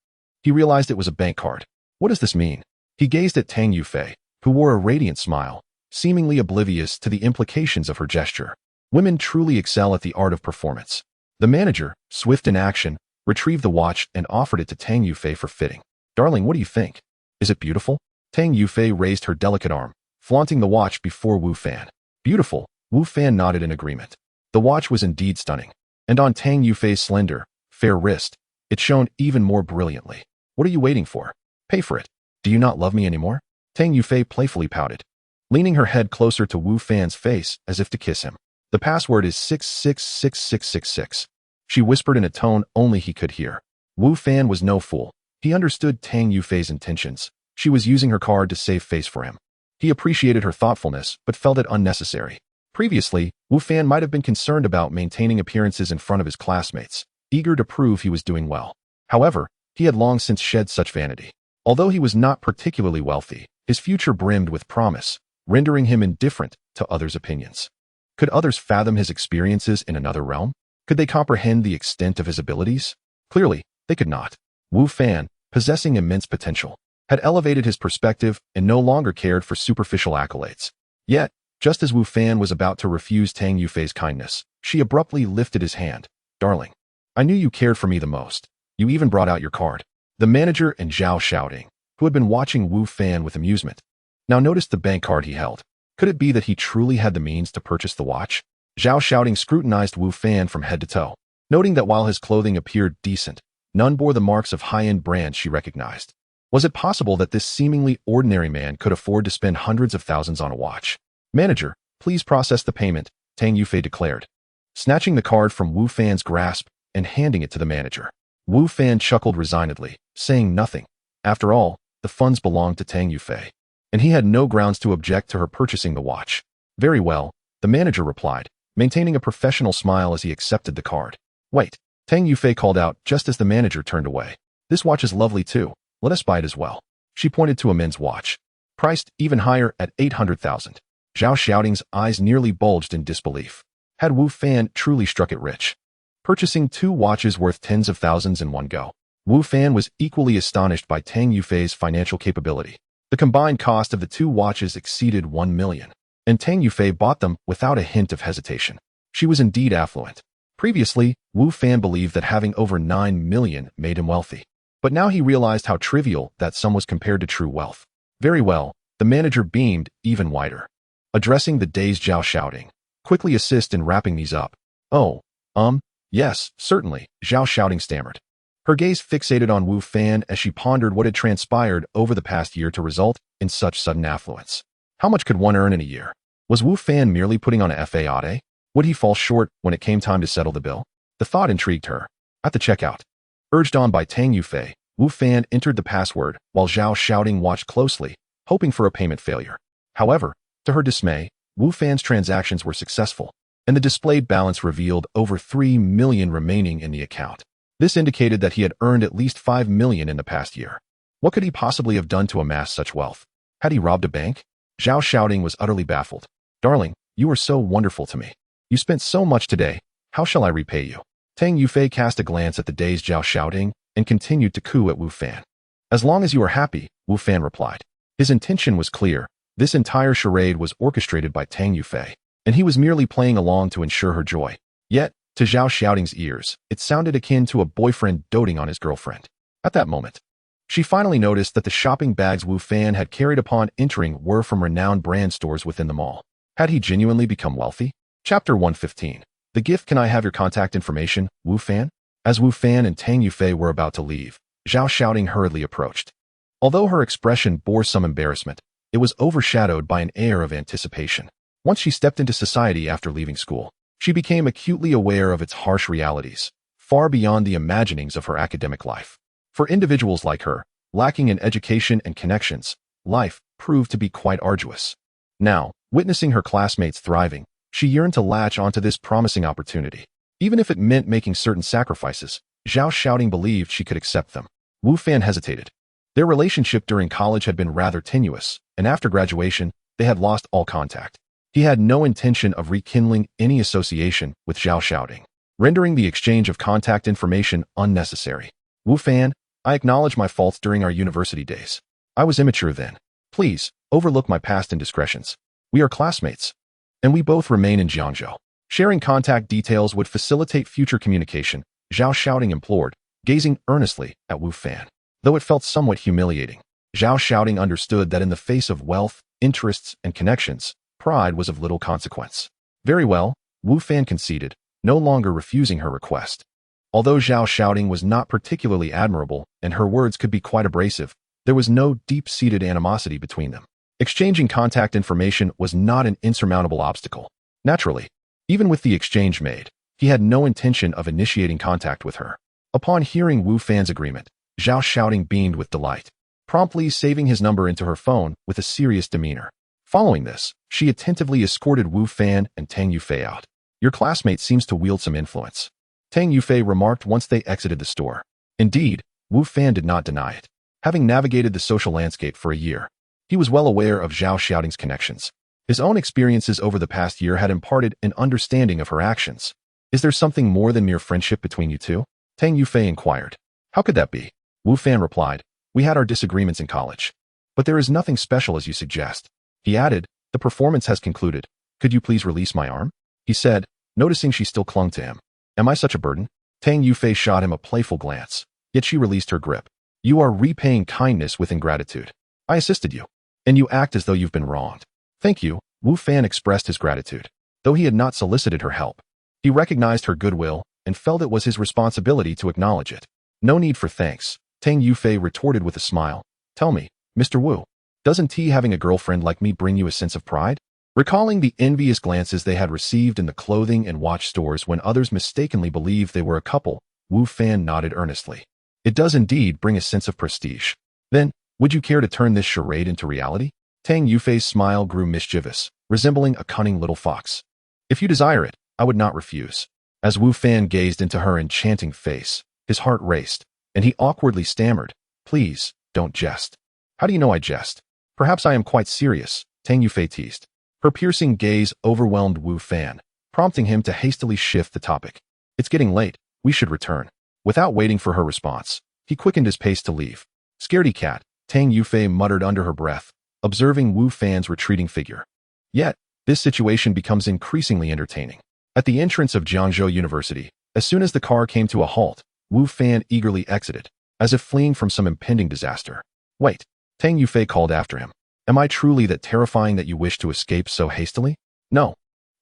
He realized it was a bank card. What does this mean? He gazed at Tang Yufei, who wore a radiant smile, seemingly oblivious to the implications of her gesture. Women truly excel at the art of performance. The manager, swift in action, retrieved the watch and offered it to Tang Yufei for fitting. Darling, what do you think? Is it beautiful? Tang Yufei raised her delicate arm, flaunting the watch before Wu Fan. Beautiful, Wu Fan nodded in agreement. The watch was indeed stunning, and on Tang Yufei's slender, fair wrist, it shone even more brilliantly. What are you waiting for? Pay for it. Do you not love me anymore? Tang Yufei playfully pouted, leaning her head closer to Wu Fan's face as if to kiss him. The password is 666666. She whispered in a tone only he could hear. Wu Fan was no fool. He understood Tang Yufei's intentions. She was using her card to save face for him. He appreciated her thoughtfulness, but felt it unnecessary. Previously, Wu Fan might have been concerned about maintaining appearances in front of his classmates, eager to prove he was doing well. However, he had long since shed such vanity. Although he was not particularly wealthy, his future brimmed with promise, rendering him indifferent to others' opinions. Could others fathom his experiences in another realm? Could they comprehend the extent of his abilities? Clearly, they could not. Wu Fan, possessing immense potential, had elevated his perspective and no longer cared for superficial accolades. Yet, just as Wu Fan was about to refuse Tang Yufei's kindness, she abruptly lifted his hand. Darling, I knew you cared for me the most. You even brought out your card. The manager and Zhao Xiaoding, who had been watching Wu Fan with amusement, now noticed the bank card he held. Could it be that he truly had the means to purchase the watch? Zhao Xiaoding scrutinized Wu Fan from head to toe, noting that while his clothing appeared decent, none bore the marks of high-end brands she recognized. Was it possible that this seemingly ordinary man could afford to spend hundreds of thousands on a watch? Manager, please process the payment, Tang Yufei declared, snatching the card from Wu Fan's grasp and handing it to the manager. Wu Fan chuckled resignedly, saying nothing. After all, the funds belonged to Tang Yufei, and he had no grounds to object to her purchasing the watch. Very well, the manager replied, maintaining a professional smile as he accepted the card. Wait, Tang Yufei called out just as the manager turned away. This watch is lovely too. Let us buy it as well. She pointed to a men's watch, priced even higher at 800,000. Zhao Xiaoding's eyes nearly bulged in disbelief. Had Wu Fan truly struck it rich, purchasing two watches worth tens of thousands in one go? Wu Fan was equally astonished by Tang Yufei's financial capability. The combined cost of the two watches exceeded 1 million, and Tang Yufei bought them without a hint of hesitation. She was indeed affluent. Previously, Wu Fan believed that having over 9 million made him wealthy. But now he realized how trivial that sum was compared to true wealth. Very well, the manager beamed even wider. Addressing the dazed Zhao Xiaoding, quickly assist in wrapping these up. Oh, yes, certainly, Zhao Xiaoding stammered. Her gaze fixated on Wu Fan as she pondered what had transpired over the past year to result in such sudden affluence. How much could one earn in a year? Was Wu Fan merely putting on a fade? Would he fall short when it came time to settle the bill? The thought intrigued her. At the checkout, urged on by Tang Yufei, Wu Fan entered the password while Zhao Xiaoding watched closely, hoping for a payment failure. However, to her dismay, Wu Fan's transactions were successful, and the displayed balance revealed over 3 million remaining in the account. This indicated that he had earned at least 5 million in the past year. What could he possibly have done to amass such wealth? Had he robbed a bank? Zhao Xiaoding was utterly baffled. Darling, you are so wonderful to me. You spent so much today. How shall I repay you? Tang Yufei cast a glance at the dazed Zhao Xiaoding and continued to coo at Wu Fan. As long as you are happy, Wu Fan replied. His intention was clear. This entire charade was orchestrated by Tang Yufei, and he was merely playing along to ensure her joy. Yet, to Zhao Xiaoding's ears, it sounded akin to a boyfriend doting on his girlfriend. At that moment, she finally noticed that the shopping bags Wu Fan had carried upon entering were from renowned brand stores within the mall. Had he genuinely become wealthy? Chapter 115. The gift. Can I have your contact information, Wu Fan? As Wu Fan and Tang Yufei were about to leave, Zhao Xiaoding hurriedly approached. Although her expression bore some embarrassment, it was overshadowed by an air of anticipation. Once she stepped into society after leaving school, she became acutely aware of its harsh realities, far beyond the imaginings of her academic life. For individuals like her, lacking in education and connections, life proved to be quite arduous. Now, witnessing her classmates thriving, she yearned to latch onto this promising opportunity. Even if it meant making certain sacrifices, Zhao Xiaoding believed she could accept them. Wu Fan hesitated. Their relationship during college had been rather tenuous, and after graduation, they had lost all contact. He had no intention of rekindling any association with Zhao Xiaoding, rendering the exchange of contact information unnecessary. Wu Fan, I acknowledge my faults during our university days. I was immature then. Please, overlook my past indiscretions. We are classmates, and we both remain in Jiangzhou. Sharing contact details would facilitate future communication, Zhao Shouting implored, gazing earnestly at Wu Fan. Though it felt somewhat humiliating, Zhao Shouting understood that in the face of wealth, interests, and connections, pride was of little consequence. Very well, Wu Fan conceded, no longer refusing her request. Although Zhao Shouting was not particularly admirable, and her words could be quite abrasive, there was no deep-seated animosity between them. Exchanging contact information was not an insurmountable obstacle. Naturally, even with the exchange made, he had no intention of initiating contact with her. Upon hearing Wu Fan's agreement, Zhao Shouting beamed with delight, promptly saving his number into her phone with a serious demeanor. Following this, she attentively escorted Wu Fan and Tang Yufei out. Your classmate seems to wield some influence, Tang Yufei remarked once they exited the store. Indeed, Wu Fan did not deny it. Having navigated the social landscape for a year, he was well aware of Zhao Shouting's connections. His own experiences over the past year had imparted an understanding of her actions. Is there something more than mere friendship between you two? Tang Yufei inquired. How could that be? Wu Fan replied. We had our disagreements in college. But there is nothing special as you suggest. He added, the performance has concluded. Could you please release my arm? He said, noticing she still clung to him. Am I such a burden? Tang Yufei shot him a playful glance, yet she released her grip. You are repaying kindness with ingratitude. I assisted you, and you act as though you've been wronged. Thank you, Wu Fan expressed his gratitude. Though he had not solicited her help, he recognized her goodwill and felt it was his responsibility to acknowledge it. No need for thanks, Tang Yufei retorted with a smile. Tell me, Mr. Wu, doesn't having a girlfriend like me bring you a sense of pride? Recalling the envious glances they had received in the clothing and watch stores when others mistakenly believed they were a couple, Wu Fan nodded earnestly. It does indeed bring a sense of prestige. Then, would you care to turn this charade into reality? Tang Yufei's smile grew mischievous, resembling a cunning little fox. If you desire it, I would not refuse. As Wu Fan gazed into her enchanting face, his heart raced, and he awkwardly stammered, Please, don't jest. How do you know I jest? Perhaps I am quite serious, Tang Yufei teased. Her piercing gaze overwhelmed Wu Fan, prompting him to hastily shift the topic. It's getting late, we should return. Without waiting for her response, he quickened his pace to leave. Scaredy cat, Tang Yufei muttered under her breath, observing Wu Fan's retreating figure. Yet, this situation becomes increasingly entertaining. At the entrance of Jiangzhou University, as soon as the car came to a halt, Wu Fan eagerly exited, as if fleeing from some impending disaster. Wait, Tang Yufei called after him. Am I truly that terrifying that you wish to escape so hastily? No.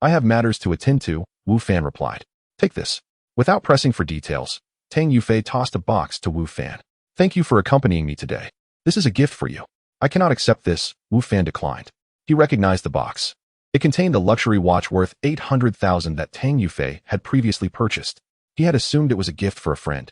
I have matters to attend to, Wu Fan replied. Take this. Without pressing for details, Tang Yufei tossed a box to Wu Fan. Thank you for accompanying me today. This is a gift for you. I cannot accept this, Wu Fan declined. He recognized the box. It contained a luxury watch worth 800,000 that Tang Yufei had previously purchased. He had assumed it was a gift for a friend,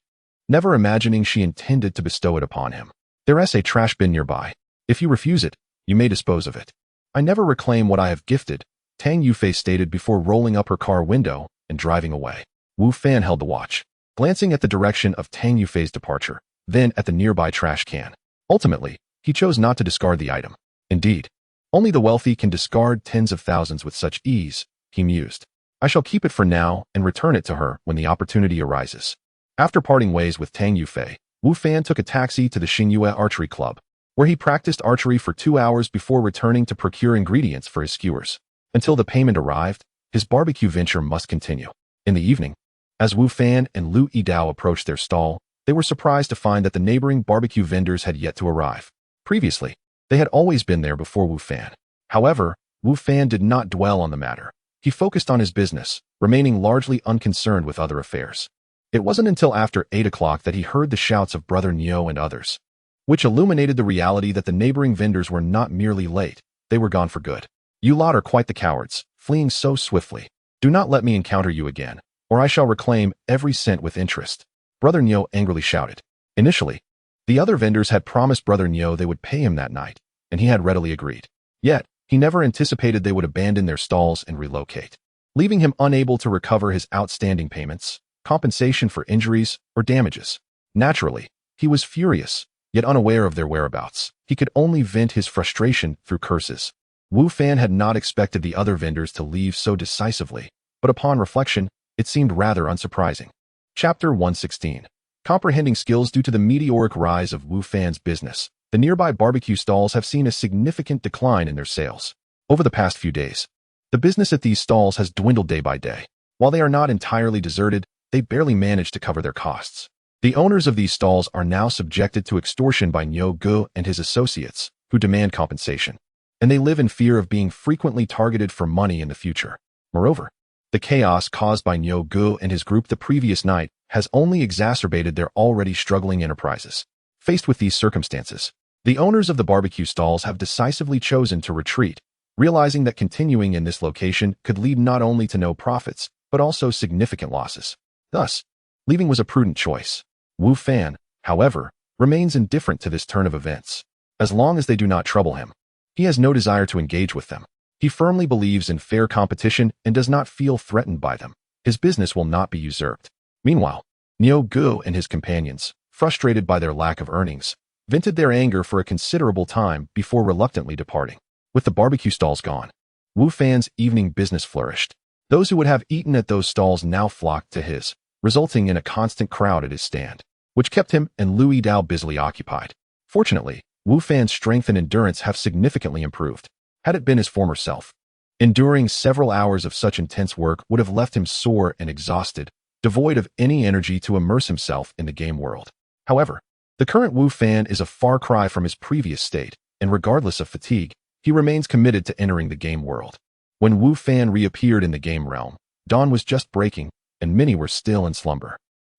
never imagining she intended to bestow it upon him. There's a trash bin nearby. If you refuse it, you may dispose of it. I never reclaim what I have gifted, Tang Yufei stated before rolling up her car window and driving away. Wu Fan held the watch, glancing at the direction of Tang Yufei's departure, then at the nearby trash can. Ultimately, he chose not to discard the item. Indeed, only the wealthy can discard tens of thousands with such ease, he mused. I shall keep it for now and return it to her when the opportunity arises. After parting ways with Tang Yufei, Wu Fan took a taxi to the Xingyue Archery Club, where he practiced archery for 2 hours before returning to procure ingredients for his skewers. Until the payment arrived, his barbecue venture must continue. In the evening, as Wu Fan and Lu Yidao approached their stall, they were surprised to find that the neighboring barbecue vendors had yet to arrive. Previously, they had always been there before Wu Fan. However, Wu Fan did not dwell on the matter. He focused on his business, remaining largely unconcerned with other affairs. It wasn't until after 8 o'clock that he heard the shouts of Brother Nyo and others, which illuminated the reality that the neighboring vendors were not merely late, they were gone for good. You lot are quite the cowards, fleeing so swiftly. Do not let me encounter you again, or I shall reclaim every cent with interest, Brother Nyo angrily shouted. Initially, the other vendors had promised Brother Nyo they would pay him that night, and he had readily agreed. Yet, he never anticipated they would abandon their stalls and relocate, leaving him unable to recover his outstanding payments, compensation for injuries, or damages. Naturally, he was furious, yet unaware of their whereabouts. He could only vent his frustration through curses. Wu Fan had not expected the other vendors to leave so decisively, but upon reflection, it seemed rather unsurprising. Chapter 116. Comprehending skills due to the meteoric rise of Wu Fan's business, the nearby barbecue stalls have seen a significant decline in their sales. Over the past few days, the business at these stalls has dwindled day by day. While they are not entirely deserted, they barely manage to cover their costs. The owners of these stalls are now subjected to extortion by Niu Gu and his associates, who demand compensation, and they live in fear of being frequently targeted for money in the future. Moreover, the chaos caused by Niu Gu and his group the previous night has only exacerbated their already struggling enterprises. Faced with these circumstances, the owners of the barbecue stalls have decisively chosen to retreat, realizing that continuing in this location could lead not only to no profits, but also significant losses. Thus, leaving was a prudent choice. Wu Fan, however, remains indifferent to this turn of events. As long as they do not trouble him, he has no desire to engage with them. He firmly believes in fair competition and does not feel threatened by them. His business will not be usurped. Meanwhile, Niu Gu and his companions, frustrated by their lack of earnings, vented their anger for a considerable time before reluctantly departing. With the barbecue stalls gone, Wu Fan's evening business flourished. Those who would have eaten at those stalls now flocked to his, resulting in a constant crowd at his stand, which kept him and Lu Yidao busily occupied. Fortunately, Wu Fan's strength and endurance have significantly improved. Had it been his former self, enduring several hours of such intense work would have left him sore and exhausted, devoid of any energy to immerse himself in the game world. However, the current Wu Fan is a far cry from his previous state, and regardless of fatigue, he remains committed to entering the game world. When Wu Fan reappeared in the game realm, dawn was just breaking, and many were still in slumber.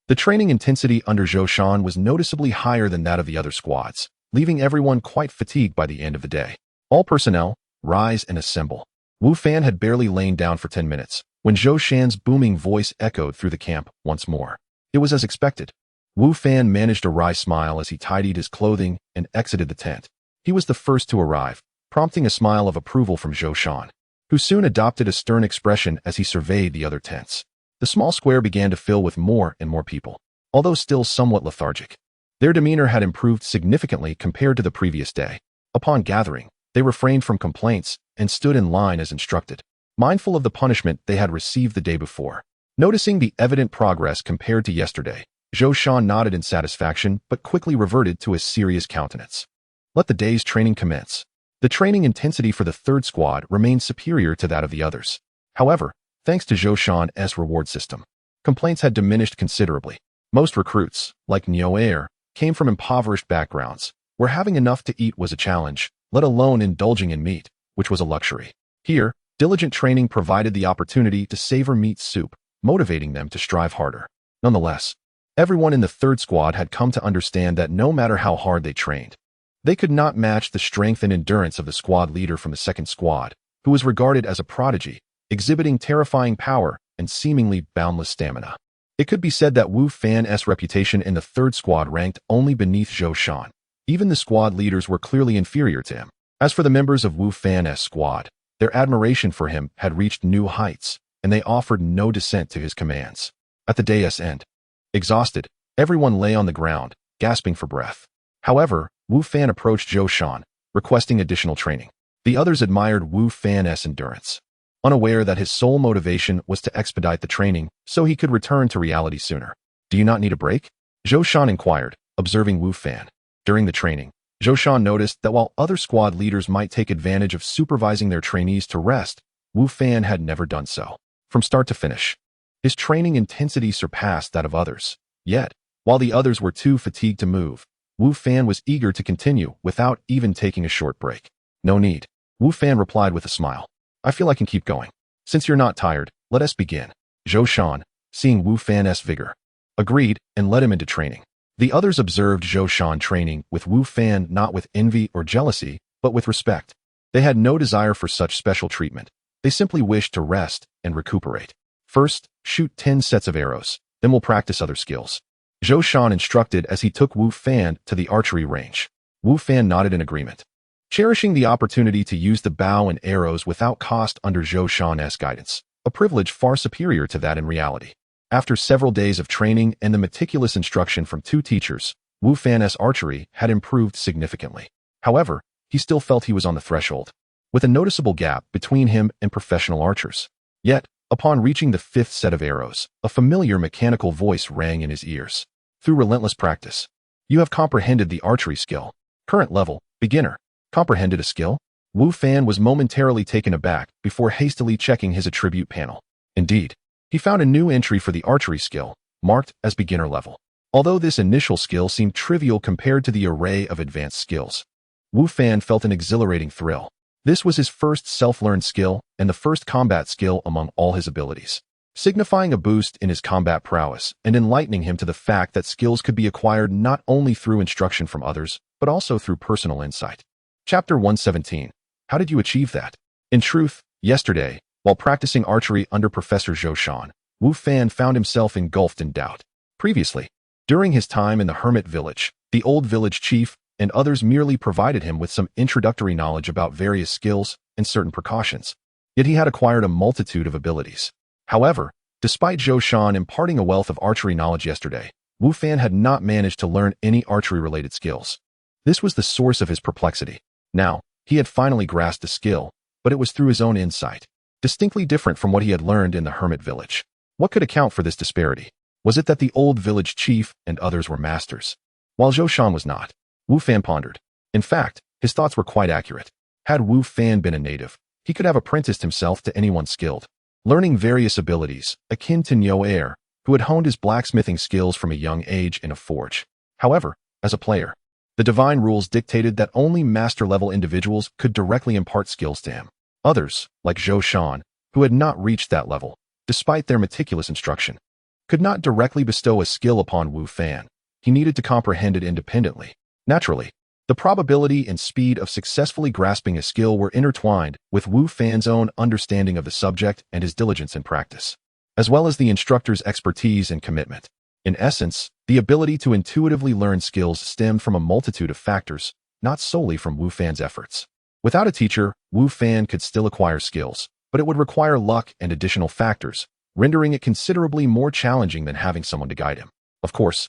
The training intensity under Zhou Shan was noticeably higher than that of the other squads, leaving everyone quite fatigued by the end of the day. All personnel, rise and assemble. Wu Fan had barely lain down for 10 minutes, when Zhou Shan's booming voice echoed through the camp once more. It was as expected. Wu Fan managed a wry smile as he tidied his clothing and exited the tent. He was the first to arrive, prompting a smile of approval from Zhou Shan, who soon adopted a stern expression as he surveyed the other tents. The small square began to fill with more and more people, although still somewhat lethargic. Their demeanor had improved significantly compared to the previous day. Upon gathering, they refrained from complaints and stood in line as instructed, mindful of the punishment they had received the day before. Noticing the evident progress compared to yesterday, Zhou Shan nodded in satisfaction but quickly reverted to a serious countenance. Let the day's training commence. The training intensity for the third squad remained superior to that of the others. However, thanks to Zhou Shan's reward system, complaints had diminished considerably. Most recruits, like Niu Air, came from impoverished backgrounds, where having enough to eat was a challenge, let alone indulging in meat, which was a luxury. Here, diligent training provided the opportunity to savor meat soup, motivating them to strive harder. Nonetheless, everyone in the third squad had come to understand that no matter how hard they trained, they could not match the strength and endurance of the squad leader from the second squad, who was regarded as a prodigy, exhibiting terrifying power and seemingly boundless stamina. It could be said that Wu Fan's reputation in the third squad ranked only beneath Zhou Shan. Even the squad leaders were clearly inferior to him. As for the members of Wu Fan's squad, their admiration for him had reached new heights, and they offered no dissent to his commands. At the day's end, exhausted, everyone lay on the ground, gasping for breath. However, Wu Fan approached Zhou Shan, requesting additional training. The others admired Wu Fan's endurance, unaware that his sole motivation was to expedite the training so he could return to reality sooner. Do you not need a break? Zhou Shan inquired, observing Wu Fan. During the training, Zhou Shan noticed that while other squad leaders might take advantage of supervising their trainees to rest, Wu Fan had never done so. From start to finish, his training intensity surpassed that of others. Yet, while the others were too fatigued to move, Wu Fan was eager to continue without even taking a short break. No need, Wu Fan replied with a smile. I feel I can keep going. Since you're not tired, let us begin. Zhou Shan, seeing Wu Fan's vigor, agreed and led him into training. The others observed Zhou Shan training with Wu Fan not with envy or jealousy, but with respect. They had no desire for such special treatment. They simply wished to rest and recuperate. First, shoot 10 sets of arrows, then we'll practice other skills. Zhou Shan instructed as he took Wu Fan to the archery range. Wu Fan nodded in agreement, cherishing the opportunity to use the bow and arrows without cost under Zhou Shan's guidance, a privilege far superior to that in reality. After several days of training and the meticulous instruction from 2 teachers, Wu Fan's archery had improved significantly. However, he still felt he was on the threshold, with a noticeable gap between him and professional archers. Yet, upon reaching the 5th set of arrows, a familiar mechanical voice rang in his ears. through relentless practice. You have comprehended the archery skill. Current level, beginner. Comprehended a skill? Wu Fan was momentarily taken aback before hastily checking his attribute panel. Indeed, he found a new entry for the archery skill, marked as beginner level. Although this initial skill seemed trivial compared to the array of advanced skills, Wu Fan felt an exhilarating thrill. This was his first self-learned skill and the first combat skill among all his abilities, signifying a boost in his combat prowess and enlightening him to the fact that skills could be acquired not only through instruction from others, but also through personal insight. Chapter 117. How did you achieve that? In truth, yesterday, while practicing archery under Professor Zhou Shan, Wu Fan found himself engulfed in doubt. Previously, during his time in the hermit village, the old village chief and others merely provided him with some introductory knowledge about various skills and certain precautions. Yet he had acquired a multitude of abilities. However, despite Zhou Shan imparting a wealth of archery knowledge yesterday, Wu Fan had not managed to learn any archery-related skills. This was the source of his perplexity. Now, he had finally grasped a skill, but it was through his own insight, distinctly different from what he had learned in the hermit village. What could account for this disparity? Was it that the old village chief and others were masters, while Zhou Shan was not? Wu Fan pondered. In fact, his thoughts were quite accurate. Had Wu Fan been a native, he could have apprenticed himself to anyone skilled, learning various abilities, akin to Niu Air, who had honed his blacksmithing skills from a young age in a forge. However, as a player, the divine rules dictated that only master-level individuals could directly impart skills to him. Others, like Zhou Shan, who had not reached that level, despite their meticulous instruction, could not directly bestow a skill upon Wu Fan. He needed to comprehend it independently. Naturally, the probability and speed of successfully grasping a skill were intertwined with Wu Fan's own understanding of the subject and his diligence in practice, as well as the instructor's expertise and commitment. In essence, the ability to intuitively learn skills stemmed from a multitude of factors, not solely from Wu Fan's efforts. Without a teacher, Wu Fan could still acquire skills, but it would require luck and additional factors, rendering it considerably more challenging than having someone to guide him. Of course,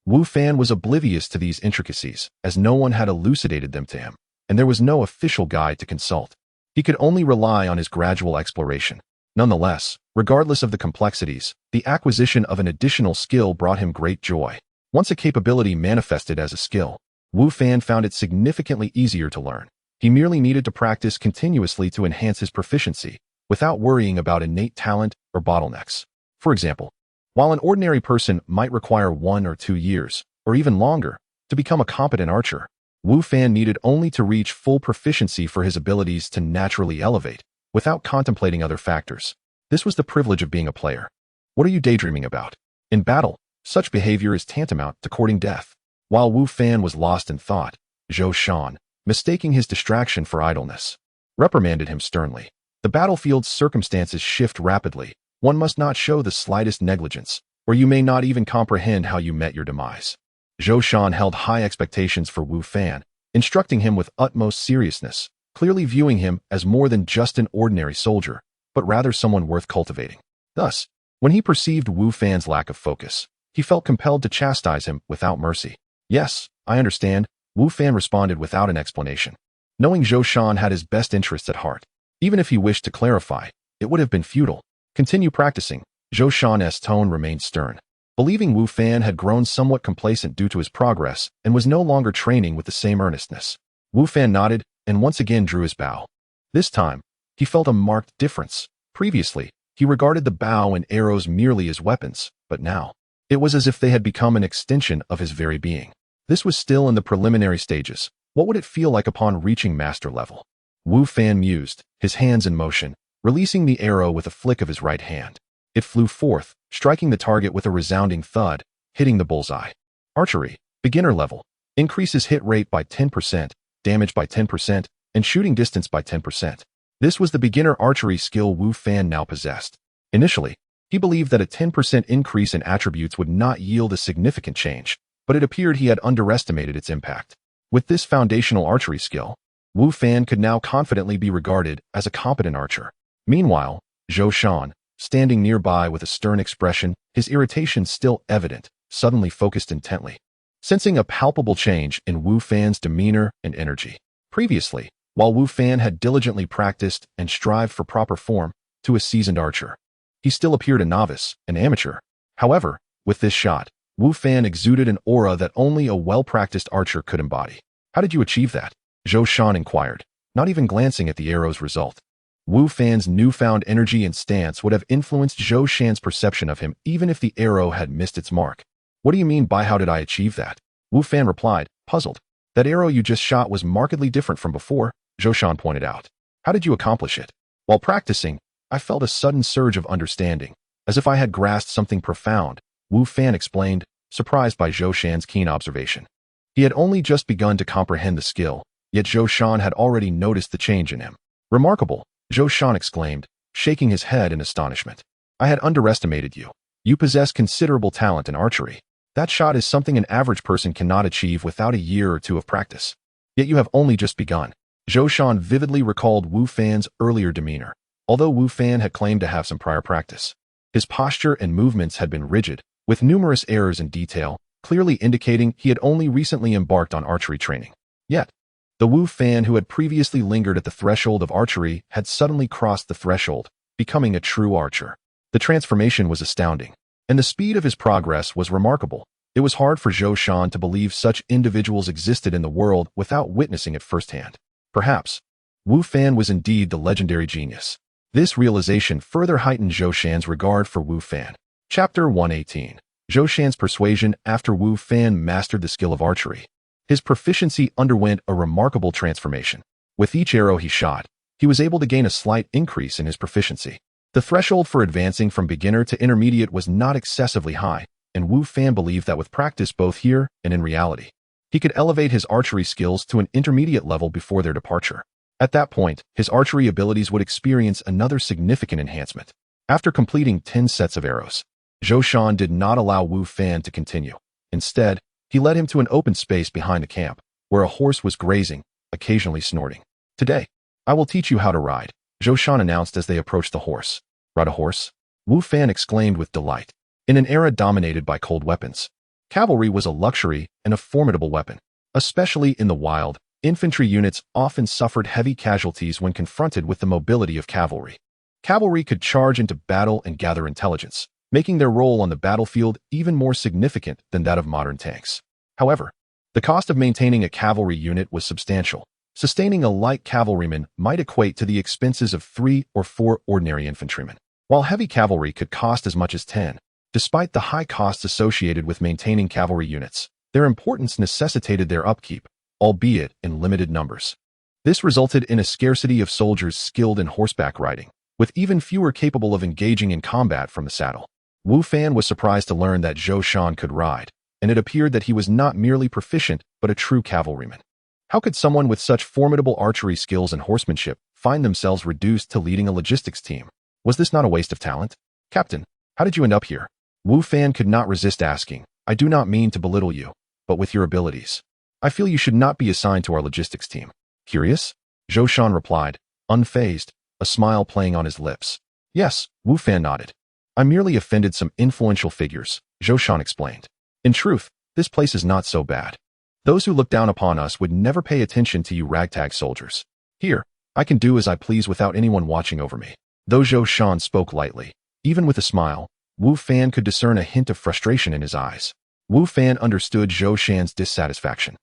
Wu Fan was oblivious to these intricacies, as no one had elucidated them to him, and there was no official guide to consult. He could only rely on his gradual exploration. Nonetheless, regardless of the complexities, the acquisition of an additional skill brought him great joy. Once a capability manifested as a skill, Wu Fan found it significantly easier to learn. He merely needed to practice continuously to enhance his proficiency, without worrying about innate talent or bottlenecks. For example, while an ordinary person might require 1 or 2 years, or even longer, to become a competent archer, Wu Fan needed only to reach full proficiency for his abilities to naturally elevate, without contemplating other factors. This was the privilege of being a player. What are you daydreaming about? In battle, such behavior is tantamount to courting death. While Wu Fan was lost in thought, Zhou Shan, mistaking his distraction for idleness, reprimanded him sternly. The battlefield's circumstances shift rapidly. One must not show the slightest negligence, or you may not even comprehend how you met your demise. Zhou Shan held high expectations for Wu Fan, instructing him with utmost seriousness, clearly viewing him as more than just an ordinary soldier, but rather someone worth cultivating. Thus, when he perceived Wu Fan's lack of focus, he felt compelled to chastise him without mercy. Yes, I understand, Wu Fan responded without an explanation. Knowing Zhou Shan had his best interests at heart, even if he wished to clarify, it would have been futile. Continue practicing. Zhou Shan's tone remained stern. Believing Wu Fan had grown somewhat complacent due to his progress and was no longer training with the same earnestness, Wu Fan nodded and once again drew his bow. This time, he felt a marked difference. Previously, he regarded the bow and arrows merely as weapons, but now, it was as if they had become an extension of his very being. This was still in the preliminary stages. What would it feel like upon reaching master level? Wu Fan mused, his hands in motion, releasing the arrow with a flick of his right hand. It flew forth, striking the target with a resounding thud, hitting the bullseye. Archery, beginner level, increases hit rate by 10%, damage by 10%, and shooting distance by 10%. This was the beginner archery skill Wu Fan now possessed. Initially, he believed that a 10% increase in attributes would not yield a significant change, but it appeared he had underestimated its impact. With this foundational archery skill, Wu Fan could now confidently be regarded as a competent archer. Meanwhile, Zhou Shan, standing nearby with a stern expression, his irritation still evident, suddenly focused intently, sensing a palpable change in Wu Fan's demeanor and energy. Previously, while Wu Fan had diligently practiced and strived for proper form to a seasoned archer, he still appeared a novice, an amateur. However, with this shot, Wu Fan exuded an aura that only a well-practiced archer could embody. How did you achieve that? Zhou Shan inquired, not even glancing at the arrow's result. Wu Fan's newfound energy and stance would have influenced Zhou Shan's perception of him even if the arrow had missed its mark. What do you mean by how did I achieve that? Wu Fan replied, puzzled. That arrow you just shot was markedly different from before, Zhou Shan pointed out. How did you accomplish it? While practicing, I felt a sudden surge of understanding, as if I had grasped something profound, Wu Fan explained, surprised by Zhou Shan's keen observation. He had only just begun to comprehend the skill, yet Zhou Shan had already noticed the change in him. Remarkable, Zhou Shan exclaimed, shaking his head in astonishment. I had underestimated you. You possess considerable talent in archery. That shot is something an average person cannot achieve without a year or two of practice. Yet you have only just begun. Zhou Shan vividly recalled Wu Fan's earlier demeanor, although Wu Fan had claimed to have some prior practice. His posture and movements had been rigid, with numerous errors in detail, clearly indicating he had only recently embarked on archery training. Yet, the Wu Fan who had previously lingered at the threshold of archery had suddenly crossed the threshold, becoming a true archer. The transformation was astounding, and the speed of his progress was remarkable. It was hard for Zhou Shan to believe such individuals existed in the world without witnessing it firsthand. Perhaps, Wu Fan was indeed the legendary genius. This realization further heightened Zhou Shan's regard for Wu Fan. Chapter 118. Zhou Shan's persuasion after Wu Fan mastered the skill of archery. His proficiency underwent a remarkable transformation. With each arrow he shot, he was able to gain a slight increase in his proficiency. The threshold for advancing from beginner to intermediate was not excessively high, and Wu Fan believed that with practice both here and in reality, he could elevate his archery skills to an intermediate level before their departure. At that point, his archery abilities would experience another significant enhancement. After completing 10 sets of arrows, Zhou Shan did not allow Wu Fan to continue. Instead, he led him to an open space behind the camp, where a horse was grazing, occasionally snorting. Today, I will teach you how to ride, Zhou Shan announced as they approached the horse. Ride a horse? Wu Fan exclaimed with delight. In an era dominated by cold weapons, cavalry was a luxury and a formidable weapon. Especially in the wild, infantry units often suffered heavy casualties when confronted with the mobility of cavalry. Cavalry could charge into battle and gather intelligence, making their role on the battlefield even more significant than that of modern tanks. However, the cost of maintaining a cavalry unit was substantial. Sustaining a light cavalryman might equate to the expenses of 3 or 4 ordinary infantrymen, while heavy cavalry could cost as much as 10. Despite the high costs associated with maintaining cavalry units, their importance necessitated their upkeep, albeit in limited numbers. This resulted in a scarcity of soldiers skilled in horseback riding, with even fewer capable of engaging in combat from the saddle. Wu Fan was surprised to learn that Zhou Shan could ride, and it appeared that he was not merely proficient but a true cavalryman. How could someone with such formidable archery skills and horsemanship find themselves reduced to leading a logistics team? Was this not a waste of talent? Captain, how did you end up here? Wu Fan could not resist asking. I do not mean to belittle you, but with your abilities, I feel you should not be assigned to our logistics team. Curious? Zhou Shan replied, unfazed, a smile playing on his lips. Yes, Wu Fan nodded. I merely offended some influential figures, Zhou Shan explained. In truth, this place is not so bad. Those who look down upon us would never pay attention to you ragtag soldiers. Here, I can do as I please without anyone watching over me. Though Zhou Shan spoke lightly, even with a smile, Wu Fan could discern a hint of frustration in his eyes. Wu Fan understood Zhou Shan's dissatisfaction.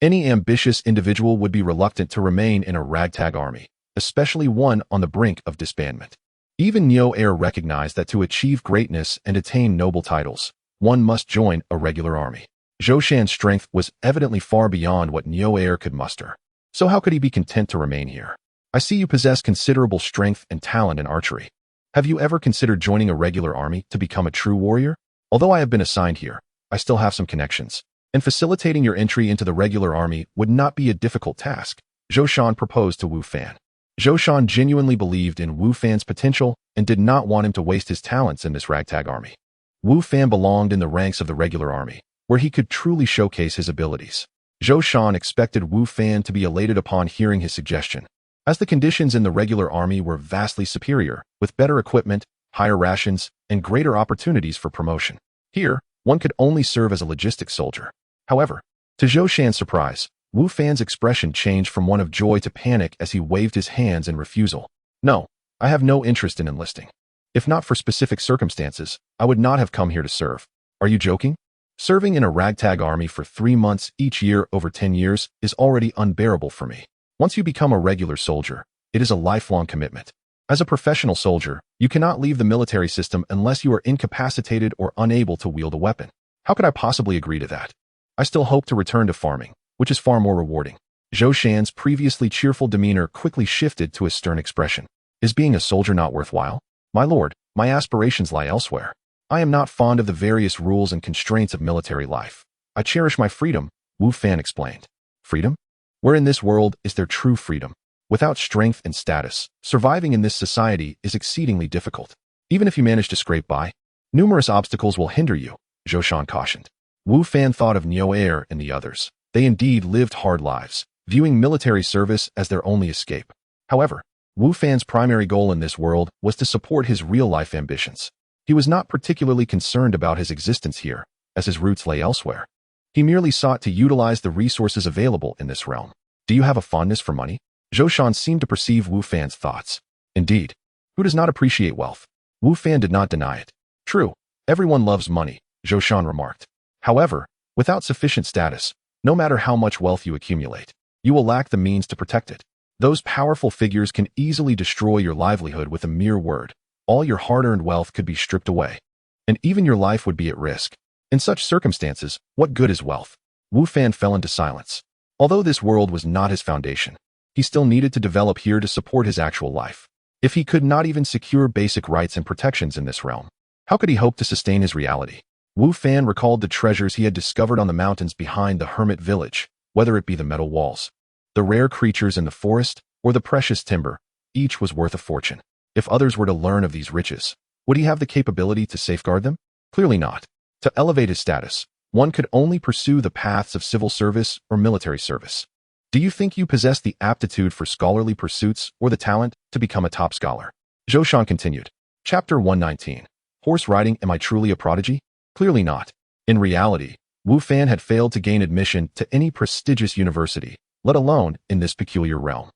Any ambitious individual would be reluctant to remain in a ragtag army, especially one on the brink of disbandment. Even Neo Heir recognized that to achieve greatness and attain noble titles, one must join a regular army. Zhou Shan's strength was evidently far beyond what Neo Heir could muster. So how could he be content to remain here? I see you possess considerable strength and talent in archery. Have you ever considered joining a regular army to become a true warrior? Although I have been assigned here, I still have some connections, and facilitating your entry into the regular army would not be a difficult task, Zhou Shan proposed to Wu Fan. Zhou Shan genuinely believed in Wu Fan's potential and did not want him to waste his talents in this ragtag army. Wu Fan belonged in the ranks of the regular army, where he could truly showcase his abilities. Zhou Shan expected Wu Fan to be elated upon hearing his suggestion, as the conditions in the regular army were vastly superior, with better equipment, higher rations, and greater opportunities for promotion. Here, one could only serve as a logistics soldier. However, to Zhou Shan's surprise, Wu Fan's expression changed from one of joy to panic as he waved his hands in refusal. No, I have no interest in enlisting. If not for specific circumstances, I would not have come here to serve. Are you joking? Serving in a ragtag army for 3 months each year over 10 years is already unbearable for me. Once you become a regular soldier, it is a lifelong commitment. As a professional soldier, you cannot leave the military system unless you are incapacitated or unable to wield a weapon. How could I possibly agree to that? I still hope to return to farming, which is far more rewarding. Zhou Shan's previously cheerful demeanor quickly shifted to a stern expression. Is being a soldier not worthwhile? My lord, my aspirations lie elsewhere. I am not fond of the various rules and constraints of military life. I cherish my freedom, Wu Fan explained. Freedom? Where in this world is there true freedom? Without strength and status, surviving in this society is exceedingly difficult. Even if you manage to scrape by, numerous obstacles will hinder you, Zhou Shan cautioned. Wu Fan thought of Niu Air and the others. They indeed lived hard lives, viewing military service as their only escape. However, Wu Fan's primary goal in this world was to support his real-life ambitions. He was not particularly concerned about his existence here, as his roots lay elsewhere. He merely sought to utilize the resources available in this realm. Do you have a fondness for money? Zhou Shan seemed to perceive Wu Fan's thoughts. Indeed, who does not appreciate wealth? Wu Fan did not deny it. True, everyone loves money, Zhou Shan remarked. However, without sufficient status, no matter how much wealth you accumulate, you will lack the means to protect it. Those powerful figures can easily destroy your livelihood with a mere word. All your hard-earned wealth could be stripped away, and even your life would be at risk. In such circumstances, what good is wealth? Wu Fan fell into silence. Although this world was not his foundation, he still needed to develop here to support his actual life. If he could not even secure basic rights and protections in this realm, how could he hope to sustain his reality? Wu Fan recalled the treasures he had discovered on the mountains behind the hermit village, whether it be the metal walls, the rare creatures in the forest, or the precious timber. Each was worth a fortune. If others were to learn of these riches, would he have the capability to safeguard them? Clearly not. To elevate his status, one could only pursue the paths of civil service or military service. Do you think you possess the aptitude for scholarly pursuits or the talent to become a top scholar? Zhou Shan continued. Chapter 119. Horse riding. Am I truly a prodigy? Clearly not. In reality, Wu Fan had failed to gain admission to any prestigious university, let alone in this peculiar realm.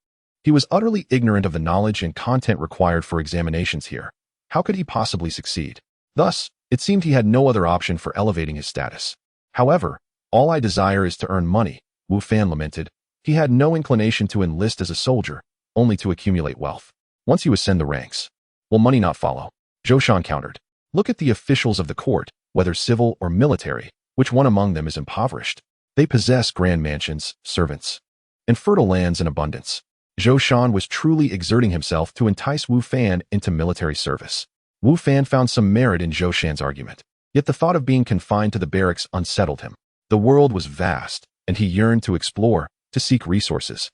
He was utterly ignorant of the knowledge and content required for examinations here. How could he possibly succeed? Thus, it seemed he had no other option for elevating his status. However, all I desire is to earn money, Wu Fan lamented. He had no inclination to enlist as a soldier, only to accumulate wealth. Once you ascend the ranks, will money not follow? Zhou Shan countered. Look at the officials of the court, whether civil or military. Which one among them is impoverished? They possess grand mansions, servants, and fertile lands in abundance. Zhou Shan was truly exerting himself to entice Wu Fan into military service. Wu Fan found some merit in Zhou Shan's argument, yet the thought of being confined to the barracks unsettled him. The world was vast, and he yearned to explore, to seek resources,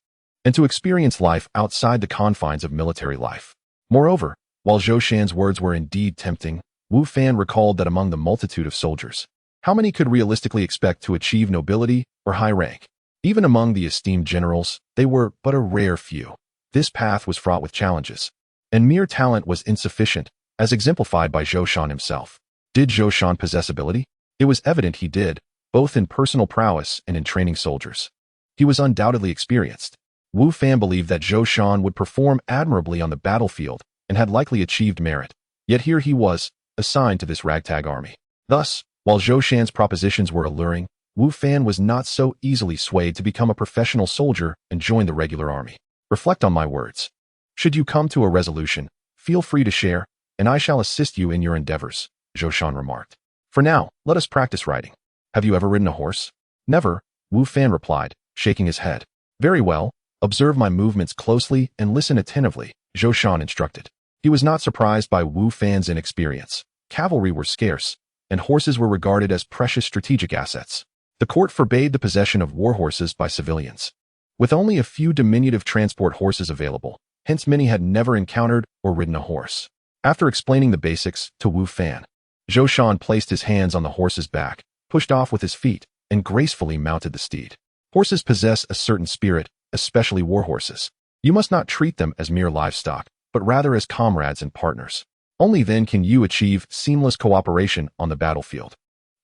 and to experience life outside the confines of military life. Moreover, while Zhou Shan's words were indeed tempting, Wu Fan recalled that among the multitude of soldiers, how many could realistically expect to achieve nobility or high rank? Even among the esteemed generals, they were but a rare few. This path was fraught with challenges, and mere talent was insufficient, as exemplified by Zhou Shan himself. Did Zhou Shan possess ability? It was evident he did, both in personal prowess and in training soldiers. He was undoubtedly experienced. Wu Fan believed that Zhou Shan would perform admirably on the battlefield and had likely achieved merit. Yet here he was, assigned to this ragtag army. Thus, while Zhou Shan's propositions were alluring, Wu Fan was not so easily swayed to become a professional soldier and join the regular army. Reflect on my words. Should you come to a resolution, feel free to share, and I shall assist you in your endeavors, Zhou Shan remarked. For now, let us practice riding. Have you ever ridden a horse? Never, Wu Fan replied, shaking his head. Very well, observe my movements closely and listen attentively, Zhou Shan instructed. He was not surprised by Wu Fan's inexperience. Cavalry were scarce, and horses were regarded as precious strategic assets. The court forbade the possession of war horses by civilians, with only a few diminutive transport horses available. Hence many had never encountered or ridden a horse. After explaining the basics to Wu Fan, Zhou Shan placed his hands on the horse's back, pushed off with his feet, and gracefully mounted the steed. Horses possess a certain spirit, especially war horses. You must not treat them as mere livestock, but rather as comrades and partners. Only then can you achieve seamless cooperation on the battlefield.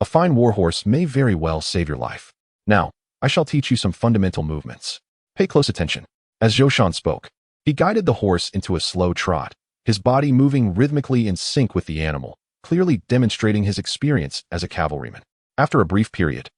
A fine war horse may very well save your life. Now, I shall teach you some fundamental movements. Pay close attention. As Zhou Shan spoke, he guided the horse into a slow trot, his body moving rhythmically in sync with the animal, clearly demonstrating his experience as a cavalryman. After a brief period,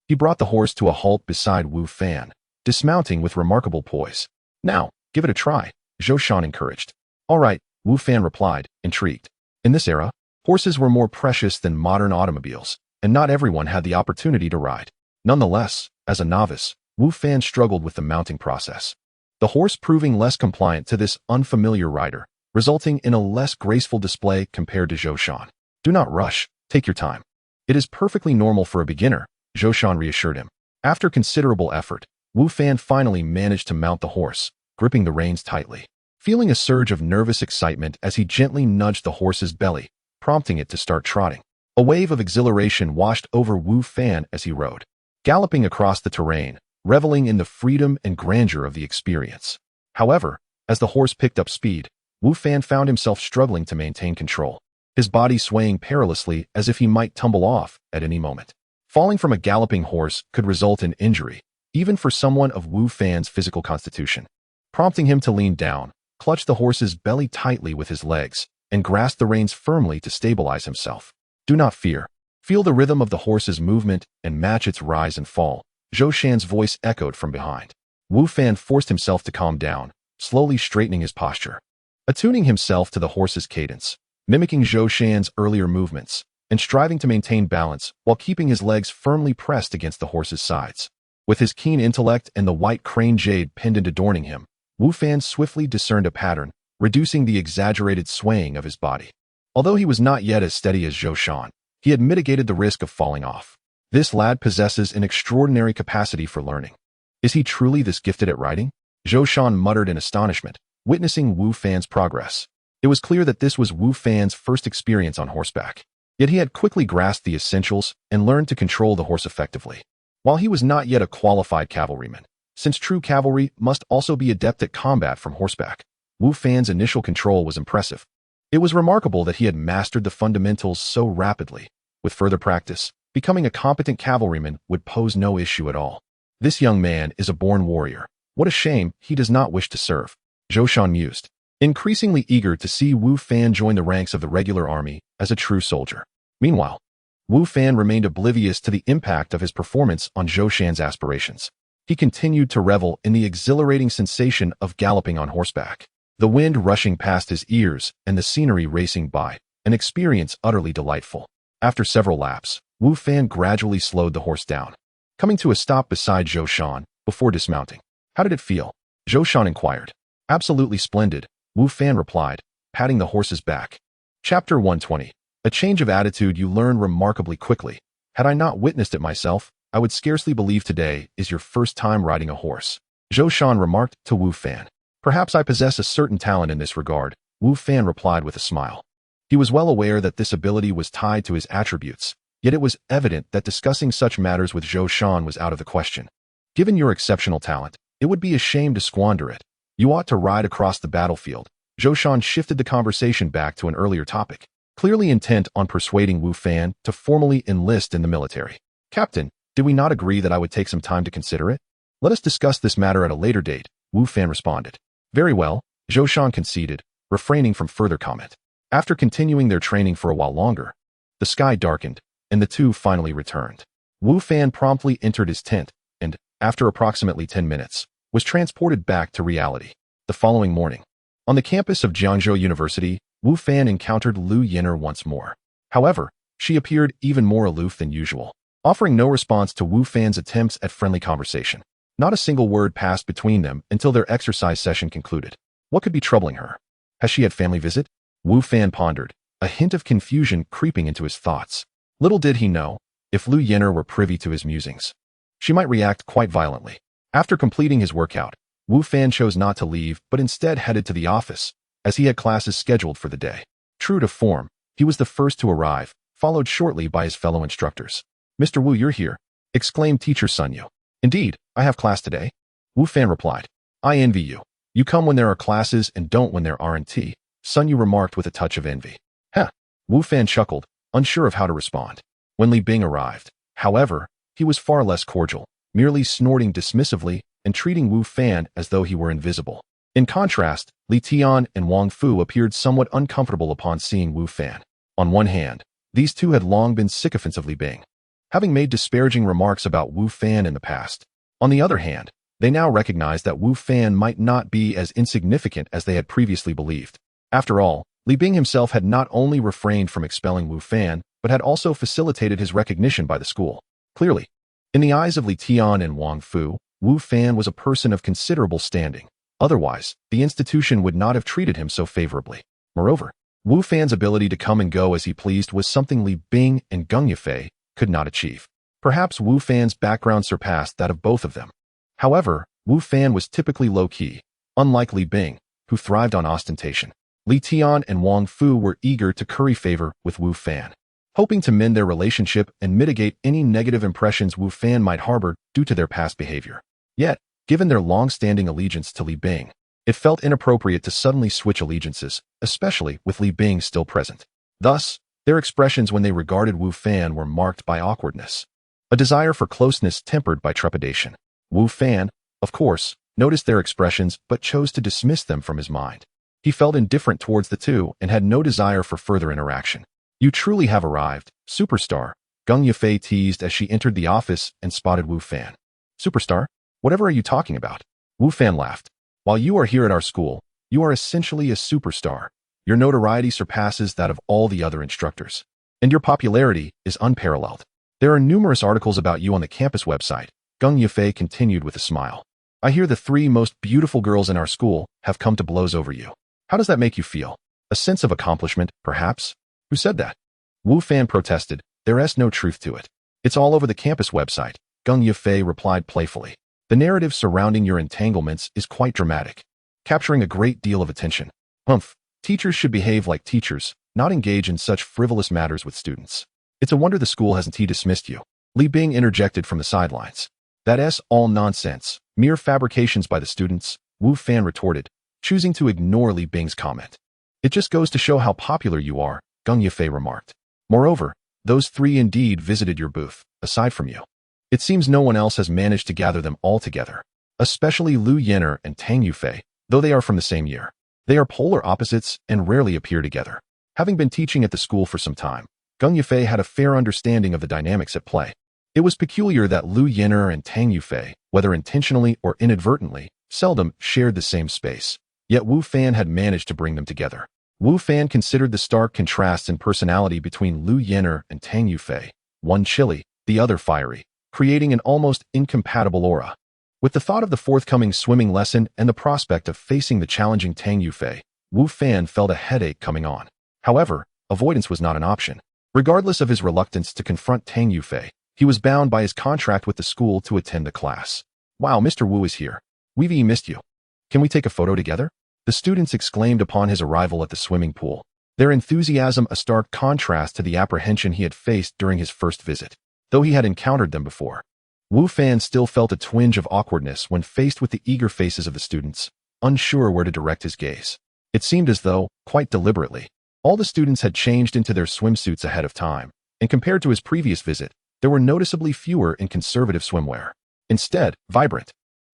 he brought the horse to a halt beside Wu Fan, dismounting with remarkable poise. "Now, give it a try," Zhou Shan encouraged. "All right," Wu Fan replied, intrigued. In this era, horses were more precious than modern automobiles, and not everyone had the opportunity to ride. Nonetheless, as a novice, Wu Fan struggled with the mounting process. The horse proving less compliant to this unfamiliar rider, resulting in a less graceful display compared to Zhou Shan. "Do not rush, take your time. It is perfectly normal for a beginner," Zhou Shan reassured him. After considerable effort, Wu Fan finally managed to mount the horse, gripping the reins tightly. Feeling a surge of nervous excitement as he gently nudged the horse's belly, prompting it to start trotting. A wave of exhilaration washed over Wu Fan as he rode, galloping across the terrain, reveling in the freedom and grandeur of the experience. However, as the horse picked up speed, Wu Fan found himself struggling to maintain control, his body swaying perilously as if he might tumble off at any moment. Falling from a galloping horse could result in injury, even for someone of Wu Fan's physical constitution. Prompting him to lean down, clutch the horse's belly tightly with his legs, and grasp the reins firmly to stabilize himself. "Do not fear. Feel the rhythm of the horse's movement and match its rise and fall," Zhou Shan's voice echoed from behind. Wu Fan forced himself to calm down, slowly straightening his posture. Attuning himself to the horse's cadence, mimicking Zhou Shan's earlier movements, and striving to maintain balance while keeping his legs firmly pressed against the horse's sides. With his keen intellect and the white crane jade pendant adorning him, Wu Fan swiftly discerned a pattern, reducing the exaggerated swaying of his body. Although he was not yet as steady as Zhou Shan, he had mitigated the risk of falling off. This lad possesses an extraordinary capacity for learning. Is he truly this gifted at riding? Zhou Shan muttered in astonishment, witnessing Wu Fan's progress. It was clear that this was Wu Fan's first experience on horseback. Yet he had quickly grasped the essentials and learned to control the horse effectively. While he was not yet a qualified cavalryman, since true cavalry must also be adept at combat from horseback, Wu Fan's initial control was impressive. It was remarkable that he had mastered the fundamentals so rapidly. With further practice, becoming a competent cavalryman would pose no issue at all. This young man is a born warrior. What a shame he does not wish to serve, Zhou Shan mused, increasingly eager to see Wu Fan join the ranks of the regular army as a true soldier. Meanwhile, Wu Fan remained oblivious to the impact of his performance on Zhou Shan's aspirations. He continued to revel in the exhilarating sensation of galloping on horseback, the wind rushing past his ears and the scenery racing by, an experience utterly delightful. After several laps, Wu Fan gradually slowed the horse down, coming to a stop beside Zhou Shan before dismounting. "How did it feel?" Zhou Shan inquired. "Absolutely splendid," Wu Fan replied, patting the horse's back. Chapter 120. A change of attitude you learn remarkably quickly. Had I not witnessed it myself, I would scarcely believe today is your first time riding a horse, Zhou Shan remarked to Wu Fan. "Perhaps I possess a certain talent in this regard," Wu Fan replied with a smile. He was well aware that this ability was tied to his attributes, yet it was evident that discussing such matters with Zhou Shan was out of the question. "Given your exceptional talent, it would be a shame to squander it. You ought to ride across the battlefield." Zhou Shan shifted the conversation back to an earlier topic, clearly intent on persuading Wu Fan to formally enlist in the military. "Captain, did we not agree that I would take some time to consider it? Let us discuss this matter at a later date," Wu Fan responded. "Very well," Zhou Shan conceded, refraining from further comment. After continuing their training for a while longer, the sky darkened, and the two finally returned. Wu Fan promptly entered his tent, and, after approximately 10 minutes, was transported back to reality. The following morning, on the campus of Jiangzhou University, Wu Fan encountered Lu Yin'er once more. However, she appeared even more aloof than usual, offering no response to Wu Fan's attempts at friendly conversation. Not a single word passed between them until their exercise session concluded. What could be troubling her? Has she had family visit? Wu Fan pondered, a hint of confusion creeping into his thoughts. Little did he know, if Lu Yin'er were privy to his musings, she might react quite violently. After completing his workout, Wu Fan chose not to leave but instead headed to the office, as he had classes scheduled for the day. True to form, he was the first to arrive, followed shortly by his fellow instructors. "Mr. Wu, you're here," exclaimed teacher Sun Yu. "Indeed, I have class today," Wu Fan replied. "I envy you. You come when there are classes and don't when there aren't," Sun Yu remarked with a touch of envy. "Heh," Wu Fan chuckled, unsure of how to respond. When Li Bing arrived, however, he was far less cordial, merely snorting dismissively and treating Wu Fan as though he were invisible. In contrast, Li Tian and Wang Fu appeared somewhat uncomfortable upon seeing Wu Fan. On one hand, these two had long been sycophants of Li Bing. having made disparaging remarks about Wu Fan in the past. On the other hand, they now recognized that Wu Fan might not be as insignificant as they had previously believed. After all, Li Bing himself had not only refrained from expelling Wu Fan, but had also facilitated his recognition by the school. Clearly, in the eyes of Li Tian and Wang Fu, Wu Fan was a person of considerable standing. Otherwise, the institution would not have treated him so favorably. Moreover, Wu Fan's ability to come and go as he pleased was something Li Bing and Geng Yufei could not achieve. Perhaps Wu Fan's background surpassed that of both of them. However, Wu Fan was typically low-key, unlike Li Bing, who thrived on ostentation. Li Tian and Wang Fu were eager to curry favor with Wu Fan, hoping to mend their relationship and mitigate any negative impressions Wu Fan might harbor due to their past behavior. Yet, given their long-standing allegiance to Li Bing, it felt inappropriate to suddenly switch allegiances, especially with Li Bing still present. Thus, their expressions when they regarded Wu Fan were marked by awkwardness, a desire for closeness tempered by trepidation. Wu Fan, of course, noticed their expressions but chose to dismiss them from his mind. He felt indifferent towards the two and had no desire for further interaction. "You truly have arrived, superstar," Geng Yufei teased as she entered the office and spotted Wu Fan. "Superstar? Whatever are you talking about?" Wu Fan laughed. "While you are here at our school, you are essentially a superstar. Your notoriety surpasses that of all the other instructors, and your popularity is unparalleled. There are numerous articles about you on the campus website," Geng Yufei continued with a smile. "I hear the 3 most beautiful girls in our school have come to blows over you. How does that make you feel? A sense of accomplishment, perhaps?" "Who said that?" Wu Fan protested. "There is no truth to it. It's all over the campus website," Geng Yufei replied playfully. "The narrative surrounding your entanglements is quite dramatic, capturing a great deal of attention. Humph, teachers should behave like teachers, not engage in such frivolous matters with students. It's a wonder the school hasn't dismissed you." Li Bing interjected from the sidelines. "That's all nonsense, mere fabrications by the students," Wu Fan retorted, choosing to ignore Li Bing's comment. "It just goes to show how popular you are," Geng Yufei remarked. "Moreover, those 3 indeed visited your booth, aside from you. It seems no one else has managed to gather them all together, especially Lu Yenner and Tang Yufei, though they are from the same year. They are polar opposites and rarely appear together." Having been teaching at the school for some time, Geng Yufei had a fair understanding of the dynamics at play. It was peculiar that Lu Yenner and Tang Yufei, whether intentionally or inadvertently, seldom shared the same space. Yet Wu Fan had managed to bring them together. Wu Fan considered the stark contrasts in personality between Lu Yenner and Tang Yufei, one chilly, the other fiery, creating an almost incompatible aura. With the thought of the forthcoming swimming lesson and the prospect of facing the challenging Tang Yufei, Wu Fan felt a headache coming on. However, avoidance was not an option. Regardless of his reluctance to confront Tang Yufei, he was bound by his contract with the school to attend the class. "Wow, Mr. Wu is here. We've missed you. Can we take a photo together?" The students exclaimed upon his arrival at the swimming pool, their enthusiasm a stark contrast to the apprehension he had faced during his first visit. Though he had encountered them before, Wu Fan still felt a twinge of awkwardness when faced with the eager faces of the students, unsure where to direct his gaze. It seemed as though, quite deliberately, all the students had changed into their swimsuits ahead of time, and compared to his previous visit, there were noticeably fewer in conservative swimwear. Instead, vibrant,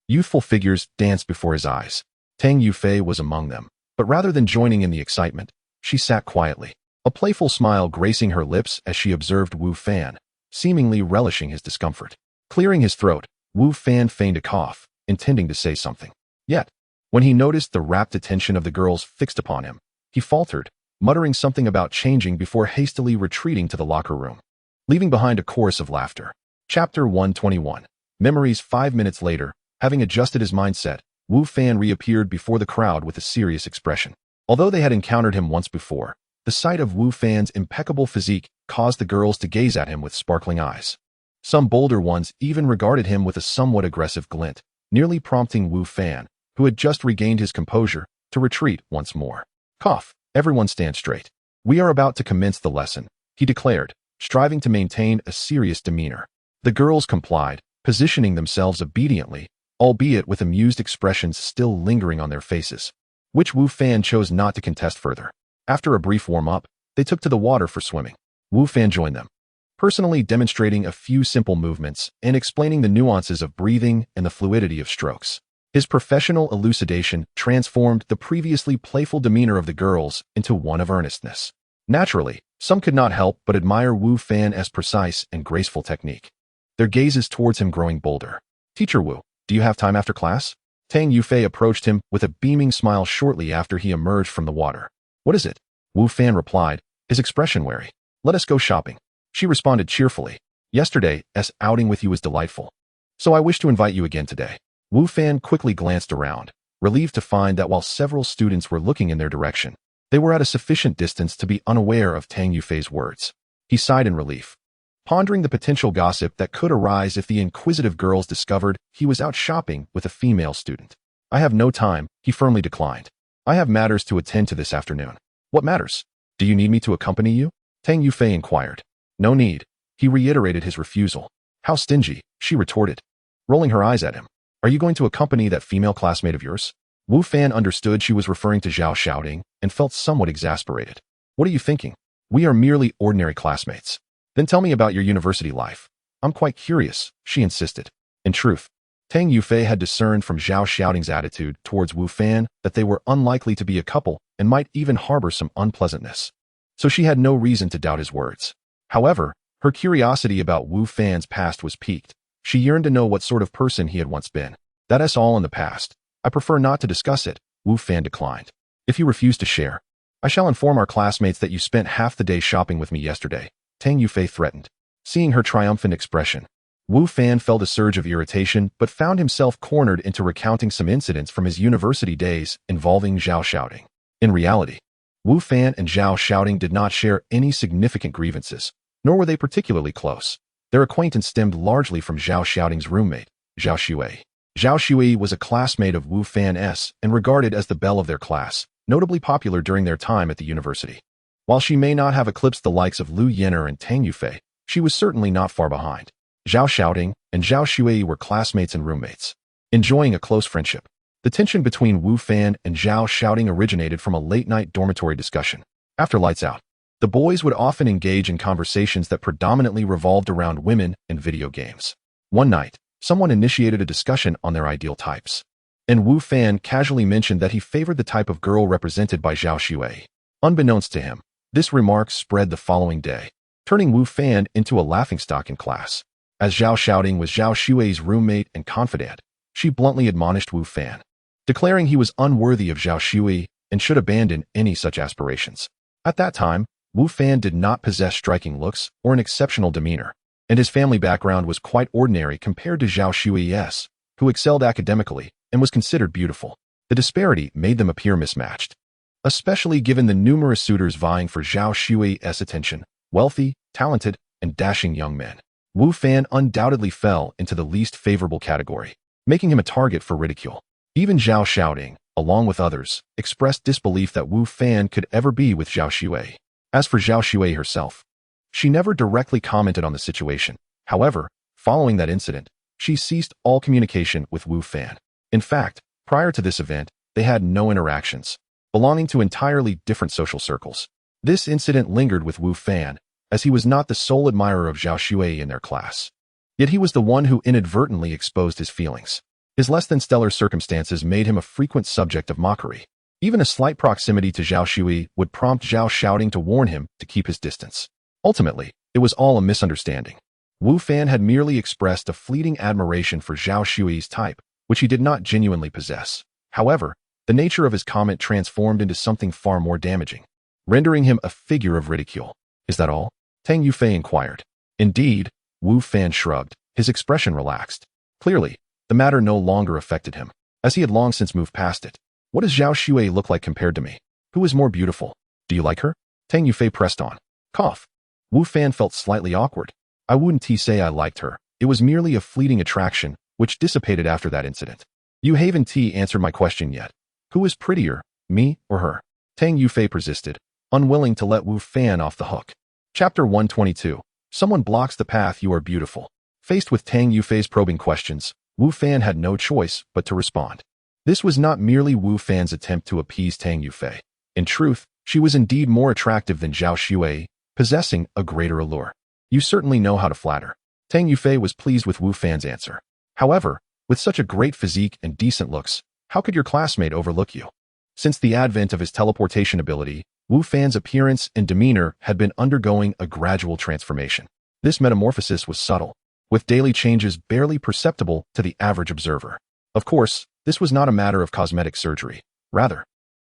youthful figures danced before his eyes. Tang Yufei was among them, but rather than joining in the excitement, she sat quietly, a playful smile gracing her lips as she observed Wu Fan, seemingly relishing his discomfort. Clearing his throat, Wu Fan feigned a cough, intending to say something. Yet, when he noticed the rapt attention of the girls fixed upon him, he faltered, muttering something about changing before hastily retreating to the locker room, leaving behind a chorus of laughter. Chapter 121. Memories. 5 minutes later, having adjusted his mindset, Wu Fan reappeared before the crowd with a serious expression. Although they had encountered him once before, the sight of Wu Fan's impeccable physique caused the girls to gaze at him with sparkling eyes. Some bolder ones even regarded him with a somewhat aggressive glint, nearly prompting Wu Fan, who had just regained his composure, to retreat once more. "Cough, everyone stand straight. We are about to commence the lesson," he declared, striving to maintain a serious demeanor. The girls complied, positioning themselves obediently, albeit with amused expressions still lingering on their faces, which Wu Fan chose not to contest further. After a brief warm-up, they took to the water for swimming. Wu Fan joined them, personally demonstrating a few simple movements and explaining the nuances of breathing and the fluidity of strokes. His professional elucidation transformed the previously playful demeanor of the girls into one of earnestness. Naturally, Some could not help but admire Wu Fan's precise and graceful technique, their gazes towards him growing bolder. "Teacher Wu, do you have time after class?" Tang Yufei approached him with a beaming smile shortly after he emerged from the water. "What is it?" Wu Fan replied, his expression wary. "Let us go shopping." She responded cheerfully. "Yesterday's outing with you was delightful, so I wish to invite you again today." Wu Fan quickly glanced around, relieved to find that while several students were looking in their direction, they were at a sufficient distance to be unaware of Tang Yufei's words. He sighed in relief, pondering the potential gossip that could arise if the inquisitive girls discovered he was out shopping with a female student. "I have no time," he firmly declined. "I have matters to attend to this afternoon." "What matters? Do you need me to accompany you?" Tang Yufei inquired. "No need." He reiterated his refusal. "How stingy," she retorted, rolling her eyes at him. "Are you going to accompany that female classmate of yours?" Wu Fan understood she was referring to Zhao Shouting and felt somewhat exasperated. "What are you thinking? We are merely ordinary classmates." "Then tell me about your university life. I'm quite curious," she insisted. In truth, Tang Yufei had discerned from Zhao Shouting's attitude towards Wu Fan that they were unlikely to be a couple and might even harbor some unpleasantness, so she had no reason to doubt his words. However, her curiosity about Wu Fan's past was piqued. She yearned to know what sort of person he had once been. "That's all in the past. I prefer not to discuss it," Wu Fan declined. "If you refuse to share, I shall inform our classmates that you spent half the day shopping with me yesterday," Tang Yufei threatened. Seeing her triumphant expression, Wu Fan felt a surge of irritation but found himself cornered into recounting some incidents from his university days involving Zhao Shouting. In reality, Wu Fan and Zhao Shouting did not share any significant grievances, nor were they particularly close. Their acquaintance stemmed largely from Zhao Shouting's roommate, Zhao Shui. Zhao Shui was a classmate of Wu Fan's and regarded as the belle of their class, notably popular during their time at the university. While she may not have eclipsed the likes of Lu Yenner and Tang Yufei, she was certainly not far behind. Zhao Shouting and Zhao Shui were classmates and roommates, enjoying a close friendship. The tension between Wu Fan and Zhao Shouting originated from a late-night dormitory discussion. After lights out, the boys would often engage in conversations that predominantly revolved around women and video games. One night, someone initiated a discussion on their ideal types, and Wu Fan casually mentioned that he favored the type of girl represented by Zhao Shui. Unbeknownst to him, this remark spread the following day, turning Wu Fan into a laughingstock in class. As Zhao Shouting was Zhao Shui's roommate and confidant, she bluntly admonished Wu Fan, declaring he was unworthy of Zhao Shui and should abandon any such aspirations. At that time, Wu Fan did not possess striking looks or an exceptional demeanor, and his family background was quite ordinary compared to Zhao Shui's, who excelled academically and was considered beautiful. The disparity made them appear mismatched, especially given the numerous suitors vying for Zhao Shui's attention, wealthy, talented, and dashing young men. Wu Fan undoubtedly fell into the least favorable category, making him a target for ridicule. Even Zhao Shouting, along with others, expressed disbelief that Wu Fan could ever be with Zhao Shui. As for Zhao Shui herself, she never directly commented on the situation. However, following that incident, she ceased all communication with Wu Fan. In fact, prior to this event, they had no interactions, belonging to entirely different social circles. This incident lingered with Wu Fan, as he was not the sole admirer of Zhao Shui in their class. Yet he was the one who inadvertently exposed his feelings. His less than stellar circumstances made him a frequent subject of mockery. Even a slight proximity to Zhao Shui would prompt Zhao Shouting to warn him to keep his distance. Ultimately, it was all a misunderstanding. Wu Fan had merely expressed a fleeting admiration for Zhao Shui's type, which he did not genuinely possess. However, the nature of his comment transformed into something far more damaging, rendering him a figure of ridicule. "Is that all?" Tang Yufei inquired. "Indeed," Wu Fan shrugged, his expression relaxed. Clearly, the matter no longer affected him, as he had long since moved past it. "What does Zhao Shui look like compared to me? Who is more beautiful? Do you like her?" Tang Yufei pressed on. Cough. Wu Fan felt slightly awkward. "I wouldn't say I liked her. It was merely a fleeting attraction, which dissipated after that incident." "You haven't answered my question yet. Who is prettier, me or her?" Tang Yufei persisted, unwilling to let Wu Fan off the hook. Chapter 122. Someone blocks the path. You are beautiful. Faced with Tang Yufei's probing questions, Wu Fan had no choice but to respond. This was not merely Wu Fan's attempt to appease Tang Yufei. In truth, she was indeed more attractive than Zhao Shui, possessing a greater allure. "You certainly know how to flatter." Tang Yufei was pleased with Wu Fan's answer. "However, with such a great physique and decent looks, how could your classmate overlook you?" Since the advent of his teleportation ability, Wu Fan's appearance and demeanor had been undergoing a gradual transformation. This metamorphosis was subtle, with daily changes barely perceptible to the average observer. Of course, this was not a matter of cosmetic surgery. Rather,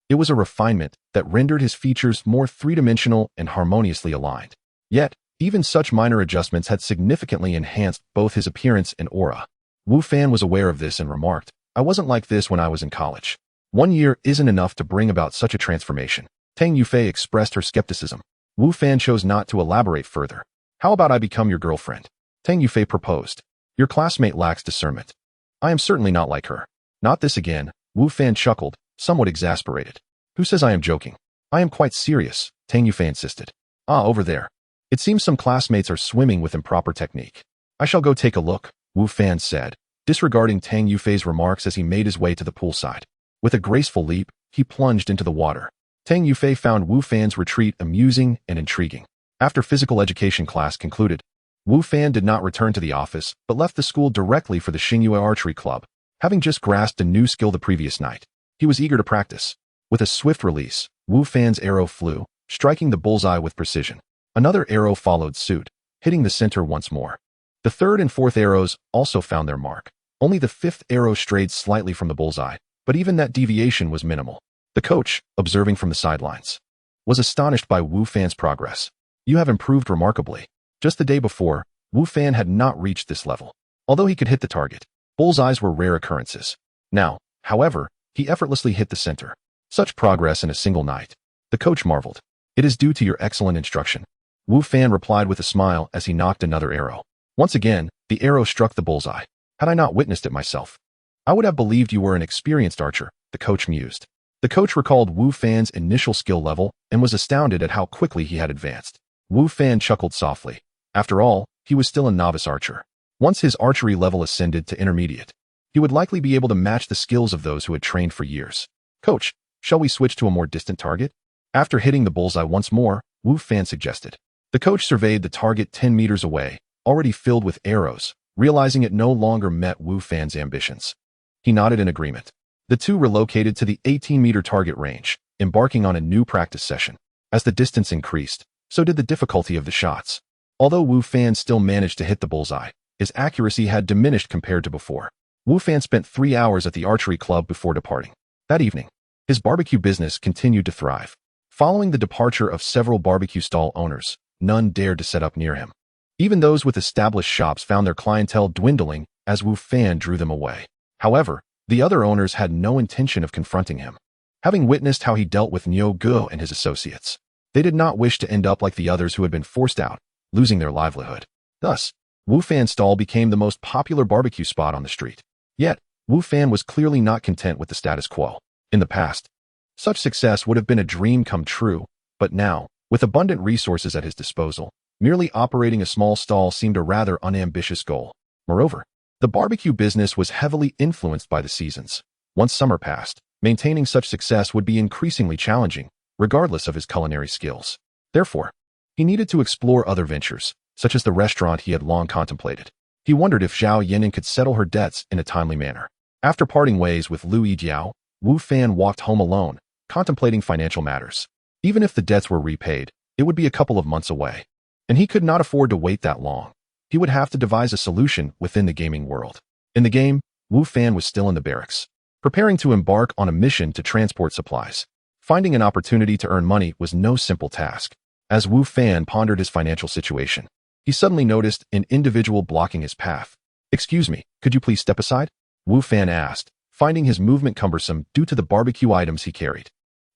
it was a refinement that rendered his features more three-dimensional and harmoniously aligned. Yet, even such minor adjustments had significantly enhanced both his appearance and aura. Wu Fan was aware of this and remarked, "I wasn't like this when I was in college. 1 year isn't enough to bring about such a transformation." Tang Yufei expressed her skepticism. Wu Fan chose not to elaborate further. "How about I become your girlfriend?" Tang Yufei proposed. "Your classmate lacks discernment." "I am certainly not like her." "Not this again." Wu Fan chuckled, somewhat exasperated. "Who says I am joking?" "I am quite serious," Tang Yufei insisted. "Ah, over there. It seems some classmates are swimming with improper technique." "I shall go take a look," Wu Fan said, disregarding Tang Yufei's remarks as he made his way to the poolside. With a graceful leap, he plunged into the water. Tang Yufei found Wu Fan's retreat amusing and intriguing. After physical education class concluded, Wu Fan did not return to the office, but left the school directly for the Xingyue Archery Club. Having just grasped a new skill the previous night, he was eager to practice. With a swift release, Wu Fan's arrow flew, striking the bullseye with precision. Another arrow followed suit, hitting the center once more. The third and fourth arrows also found their mark. Only the fifth arrow strayed slightly from the bullseye, but even that deviation was minimal. The coach, observing from the sidelines, was astonished by Wu Fan's progress. "You have improved remarkably." Just the day before, Wu Fan had not reached this level. Although he could hit the target, bullseyes were rare occurrences. Now, however, he effortlessly hit the center. Such progress in a single night. The coach marveled. "It is due to your excellent instruction." Wu Fan replied with a smile as he knocked another arrow. Once again, the arrow struck the bullseye. "Had I not witnessed it myself, I would have believed you were an experienced archer," the coach mused. The coach recalled Wu Fan's initial skill level and was astounded at how quickly he had advanced. Wu Fan chuckled softly. After all, he was still a novice archer. Once his archery level ascended to intermediate, he would likely be able to match the skills of those who had trained for years. "Coach, shall we switch to a more distant target?" After hitting the bullseye once more, Wu Fan suggested. The coach surveyed the target 10 meters away, already filled with arrows, realizing it no longer met Wu Fan's ambitions. He nodded in agreement. The two relocated to the 18-meter target range, embarking on a new practice session. As the distance increased, so did the difficulty of the shots. Although Wu Fan still managed to hit the bullseye, his accuracy had diminished compared to before. Wu Fan spent 3 hours at the archery club before departing. That evening, his barbecue business continued to thrive. Following the departure of several barbecue stall owners, none dared to set up near him. Even those with established shops found their clientele dwindling as Wu Fan drew them away. However, the other owners had no intention of confronting him. Having witnessed how he dealt with Niu Ge and his associates, they did not wish to end up like the others who had been forced out, losing their livelihood. Thus, Wu Fan's stall became the most popular barbecue spot on the street. Yet, Wu Fan was clearly not content with the status quo. In the past, such success would have been a dream come true, but now, with abundant resources at his disposal, merely operating a small stall seemed a rather unambitious goal. Moreover, the barbecue business was heavily influenced by the seasons. Once summer passed, maintaining such success would be increasingly challenging, regardless of his culinary skills. Therefore, he needed to explore other ventures, such as the restaurant he had long contemplated. He wondered if Zhao Yinan could settle her debts in a timely manner. After parting ways with Lu Yijiao, Wu Fan walked home alone, contemplating financial matters. Even if the debts were repaid, it would be a couple of months away. And he could not afford to wait that long. He would have to devise a solution within the gaming world. In the game, Wu Fan was still in the barracks, preparing to embark on a mission to transport supplies. Finding an opportunity to earn money was no simple task. As Wu Fan pondered his financial situation, he suddenly noticed an individual blocking his path. "Excuse me, could you please step aside?" Wu Fan asked, finding his movement cumbersome due to the barbecue items he carried.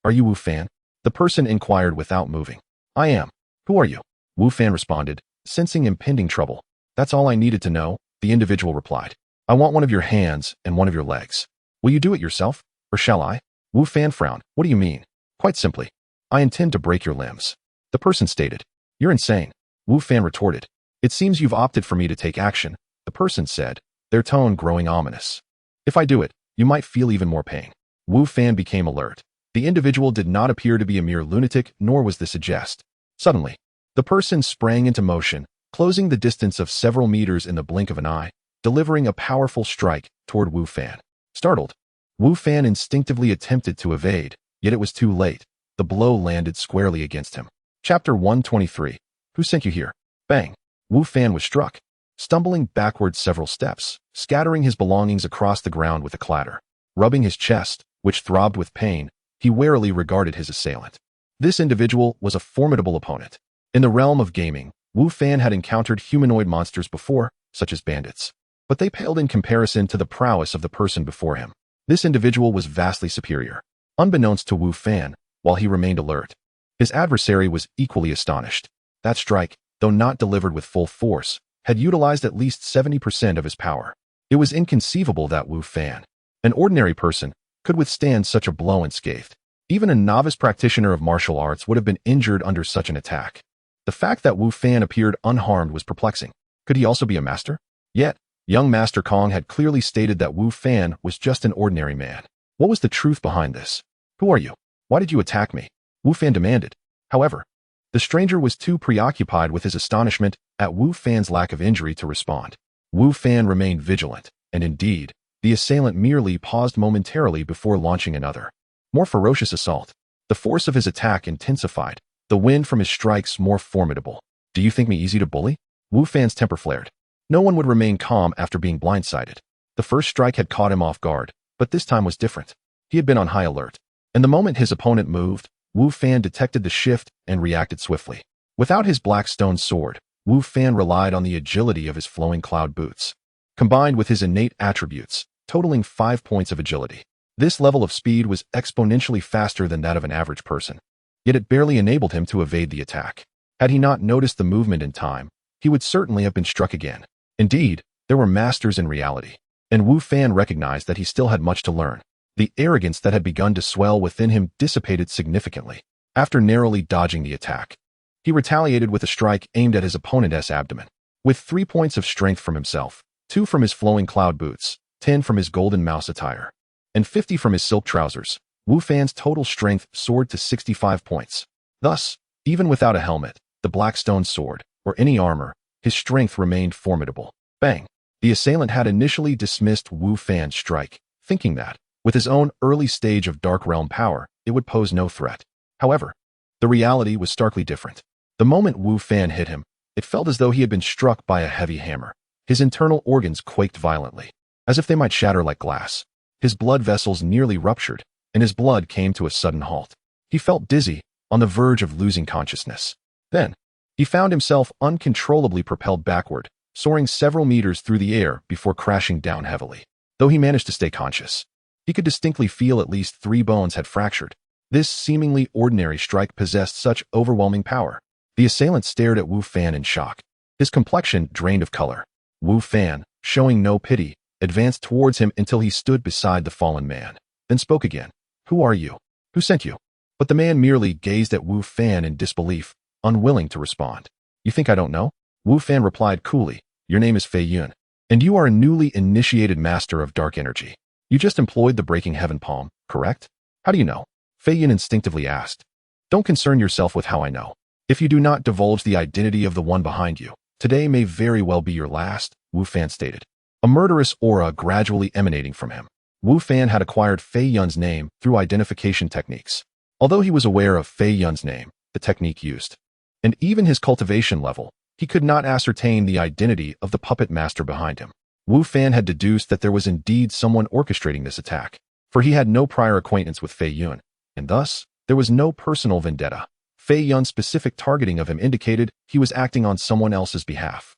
"Are you Wu Fan?" The person inquired without moving. "I am. Who are you?" Wu Fan responded, sensing impending trouble. "That's all I needed to know," the individual replied. "I want one of your hands and one of your legs. Will you do it yourself, or shall I?" Wu Fan frowned. "What do you mean?" "Quite simply, I intend to break your limbs." The person stated. "You're insane," Wu Fan retorted. "It seems you've opted for me to take action," the person said, their tone growing ominous. "If I do it, you might feel even more pain." Wu Fan became alert. The individual did not appear to be a mere lunatic, nor was this a jest. Suddenly, the person sprang into motion, closing the distance of several meters in the blink of an eye, delivering a powerful strike toward Wu Fan. Startled, Wu Fan instinctively attempted to evade, yet it was too late. the blow landed squarely against him. Chapter 123. Who sent you here? Bang! Wu Fan was struck, stumbling backward several steps, scattering his belongings across the ground with a clatter. Rubbing his chest, which throbbed with pain, he warily regarded his assailant. This individual was a formidable opponent. In the realm of gaming, Wu Fan had encountered humanoid monsters before, such as bandits. But they paled in comparison to the prowess of the person before him. This individual was vastly superior. Unbeknownst to Wu Fan, while he remained alert, his adversary was equally astonished. That strike, though not delivered with full force, had utilized at least 70% of his power. It was inconceivable that Wu Fan, an ordinary person, could withstand such a blow unscathed. Even a novice practitioner of martial arts would have been injured under such an attack. The fact that Wu Fan appeared unharmed was perplexing. Could he also be a master? Yet, young Master Kong had clearly stated that Wu Fan was just an ordinary man. What was the truth behind this? Who are you? Why did you attack me? Wu Fan demanded. However, the stranger was too preoccupied with his astonishment at Wu Fan's lack of injury to respond. Wu Fan remained vigilant, and indeed, the assailant merely paused momentarily before launching another, more ferocious assault. The force of his attack intensified, the wind from his strikes more formidable. Do you think me easy to bully? Wu Fan's temper flared. No one would remain calm after being blindsided. The first strike had caught him off guard, but this time was different. He had been on high alert, and the moment his opponent moved, Wu Fan detected the shift and reacted swiftly. Without his black stone sword, Wu Fan relied on the agility of his flowing cloud boots, combined with his innate attributes, totaling 5 points of agility. This level of speed was exponentially faster than that of an average person, yet it barely enabled him to evade the attack. Had he not noticed the movement in time, he would certainly have been struck again. Indeed, there were masters in reality, and Wu Fan recognized that he still had much to learn. The arrogance that had begun to swell within him dissipated significantly. After narrowly dodging the attack, he retaliated with a strike aimed at his opponent's abdomen. With 3 points of strength from himself, 2 from his flowing cloud boots, 10 from his golden mouse attire, and 50 from his silk trousers, Wu Fan's total strength soared to 65 points. Thus, even without a helmet, the black stone sword, or any armor, his strength remained formidable. Bang! The assailant had initially dismissed Wu Fan's strike, thinking that, with his own early stage of Dark Realm power, it would pose no threat. However, the reality was starkly different. The moment Wu Fan hit him, it felt as though he had been struck by a heavy hammer. His internal organs quaked violently, as if they might shatter like glass. His blood vessels nearly ruptured, and his blood came to a sudden halt. He felt dizzy, on the verge of losing consciousness. Then, he found himself uncontrollably propelled backward, soaring several meters through the air before crashing down heavily. Though he managed to stay conscious, he could distinctly feel at least 3 bones had fractured. This seemingly ordinary strike possessed such overwhelming power. The assailant stared at Wu Fan in shock, his complexion drained of color. Wu Fan, showing no pity, advanced towards him until he stood beside the fallen man, then spoke again. Who are you? Who sent you? But the man merely gazed at Wu Fan in disbelief, unwilling to respond. You think I don't know? Wu Fan replied coolly. Your name is Fei Yun, and you are a newly initiated master of dark energy. You just employed the Breaking Heaven palm, correct? How do you know? Fei Yun instinctively asked. Don't concern yourself with how I know. If you do not divulge the identity of the one behind you, today may very well be your last, Wu Fan stated, a murderous aura gradually emanating from him. Wu Fan had acquired Fei Yun's name through identification techniques. Although he was aware of Fei Yun's name, the technique used, and even his cultivation level, he could not ascertain the identity of the puppet master behind him. Wu Fan had deduced that there was indeed someone orchestrating this attack, for he had no prior acquaintance with Fei Yun, and thus, there was no personal vendetta. Fei Yun's specific targeting of him indicated he was acting on someone else's behalf.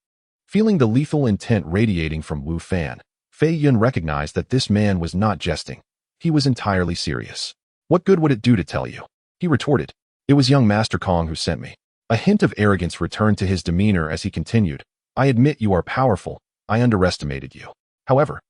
Feeling the lethal intent radiating from Wu Fan, Fei Yun recognized that this man was not jesting. He was entirely serious. What good would it do to tell you? He retorted. It was young Master Kong who sent me. A hint of arrogance returned to his demeanor as he continued. I admit you are powerful. I underestimated you. However,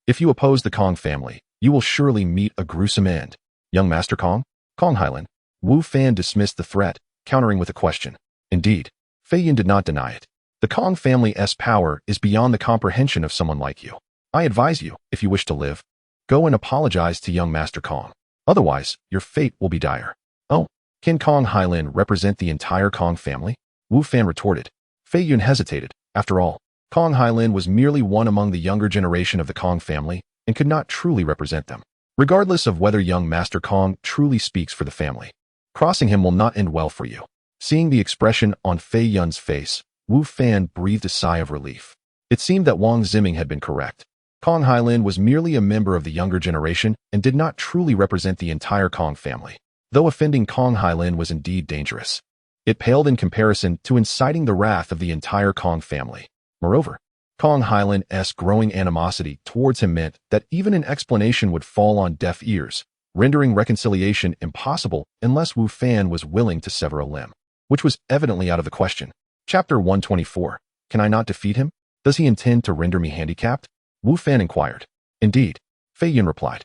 if you oppose the Kong family, you will surely meet a gruesome end. Young Master Kong? Kong Hylan. Wu Fan dismissed the threat, countering with a question. Indeed, Fei Yun did not deny it. The Kong family's power is beyond the comprehension of someone like you. I advise you, if you wish to live, go and apologize to young Master Kong. Otherwise, your fate will be dire. Oh, can Kong Hylan represent the entire Kong family? Wu Fan retorted. Fei Yun hesitated. After all, Kong Hylan was merely one among the younger generation of the Kong family and could not truly represent them. Regardless of whether young Master Kong truly speaks for the family, Crossing him will not end well for you. Seeing the expression on Fei Yun's face, Wu Fan breathed a sigh of relief. It seemed that Wang Ziming had been correct. Kong Hailin was merely a member of the younger generation and did not truly represent the entire Kong family. Though offending Kong Hailin was indeed dangerous, it paled in comparison to inciting the wrath of the entire Kong family. Moreover, Kong Hailin's growing animosity towards him meant that even an explanation would fall on deaf ears, rendering reconciliation impossible unless Wu Fan was willing to sever a limb, which was evidently out of the question. Chapter 124. Can I not defeat him? Does he intend to render me handicapped? Wu Fan inquired. Indeed, Fei Yun replied.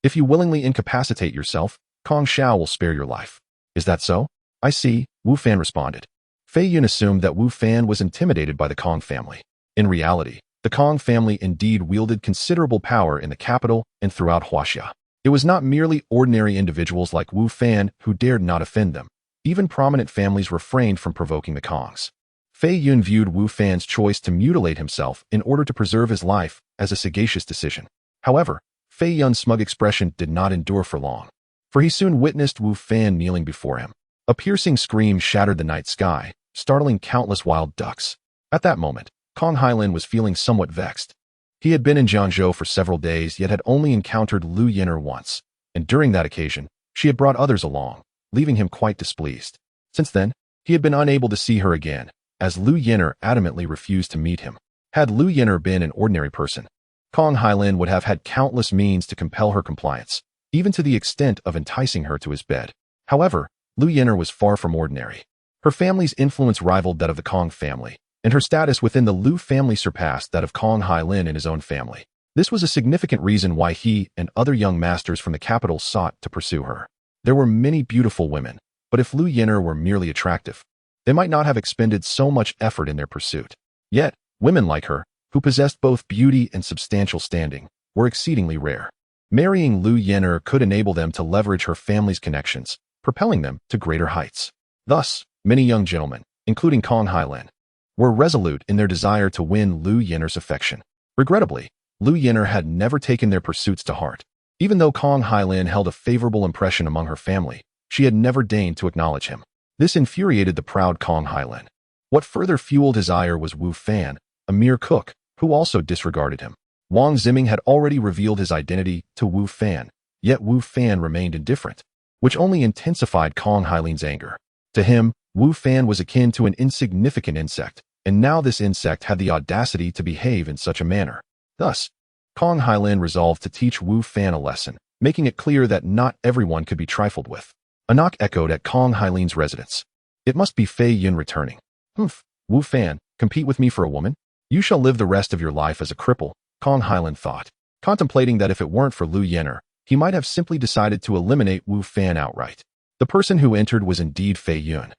If you willingly incapacitate yourself, Kong Xiao will spare your life. Is that so? I see, Wu Fan responded. Fei Yun assumed that Wu Fan was intimidated by the Kong family. In reality, the Kong family indeed wielded considerable power in the capital and throughout Huaxia. It was not merely ordinary individuals like Wu Fan who dared not offend them. Even prominent families refrained from provoking the Kongs. Fei Yun viewed Wu Fan's choice to mutilate himself in order to preserve his life as a sagacious decision. However, Fei Yun's smug expression did not endure for long, for he soon witnessed Wu Fan kneeling before him. A piercing scream shattered the night sky, startling countless wild ducks. At that moment, Kong Hailin was feeling somewhat vexed. He had been in Jiangzhou for several days yet had only encountered Lu Yin'er once, and during that occasion, she had brought others along, leaving him quite displeased. Since then, he had been unable to see her again, as Lu Yin'er adamantly refused to meet him. Had Lu Yin'er been an ordinary person, Kong Hailin would have had countless means to compel her compliance, even to the extent of enticing her to his bed. However, Lu Yin'er was far from ordinary. Her family's influence rivaled that of the Kong family, and her status within the Lu family surpassed that of Kong Hailin and his own family. This was a significant reason why he and other young masters from the capital sought to pursue her. There were many beautiful women, but if Lu Yin'er were merely attractive, they might not have expended so much effort in their pursuit. Yet, women like her, who possessed both beauty and substantial standing, were exceedingly rare. Marrying Lu Yin'er could enable them to leverage her family's connections, propelling them to greater heights. Thus, many young gentlemen, including Kong Hailin, were resolute in their desire to win Lu Yin'er's affection. Regrettably, Lu Yin'er had never taken their pursuits to heart. Even though Kong Hailin held a favorable impression among her family, she had never deigned to acknowledge him. This infuriated the proud Kong Hailin. What further fueled his ire was Wu Fan, a mere cook, who also disregarded him. Wang Ziming had already revealed his identity to Wu Fan, yet Wu Fan remained indifferent, which only intensified Kong Hailin's anger. To him, Wu Fan was akin to an insignificant insect, and now this insect had the audacity to behave in such a manner. Thus, Kong Hailin resolved to teach Wu Fan a lesson, making it clear that not everyone could be trifled with. A knock echoed at Kong Hailin's residence. It must be Fei Yun returning. Humph, Wu Fan, compete with me for a woman? You shall live the rest of your life as a cripple, Kong Hailin thought, contemplating that if it weren't for Lu Yin'er, he might have simply decided to eliminate Wu Fan outright. The person who entered was indeed Fei Yun.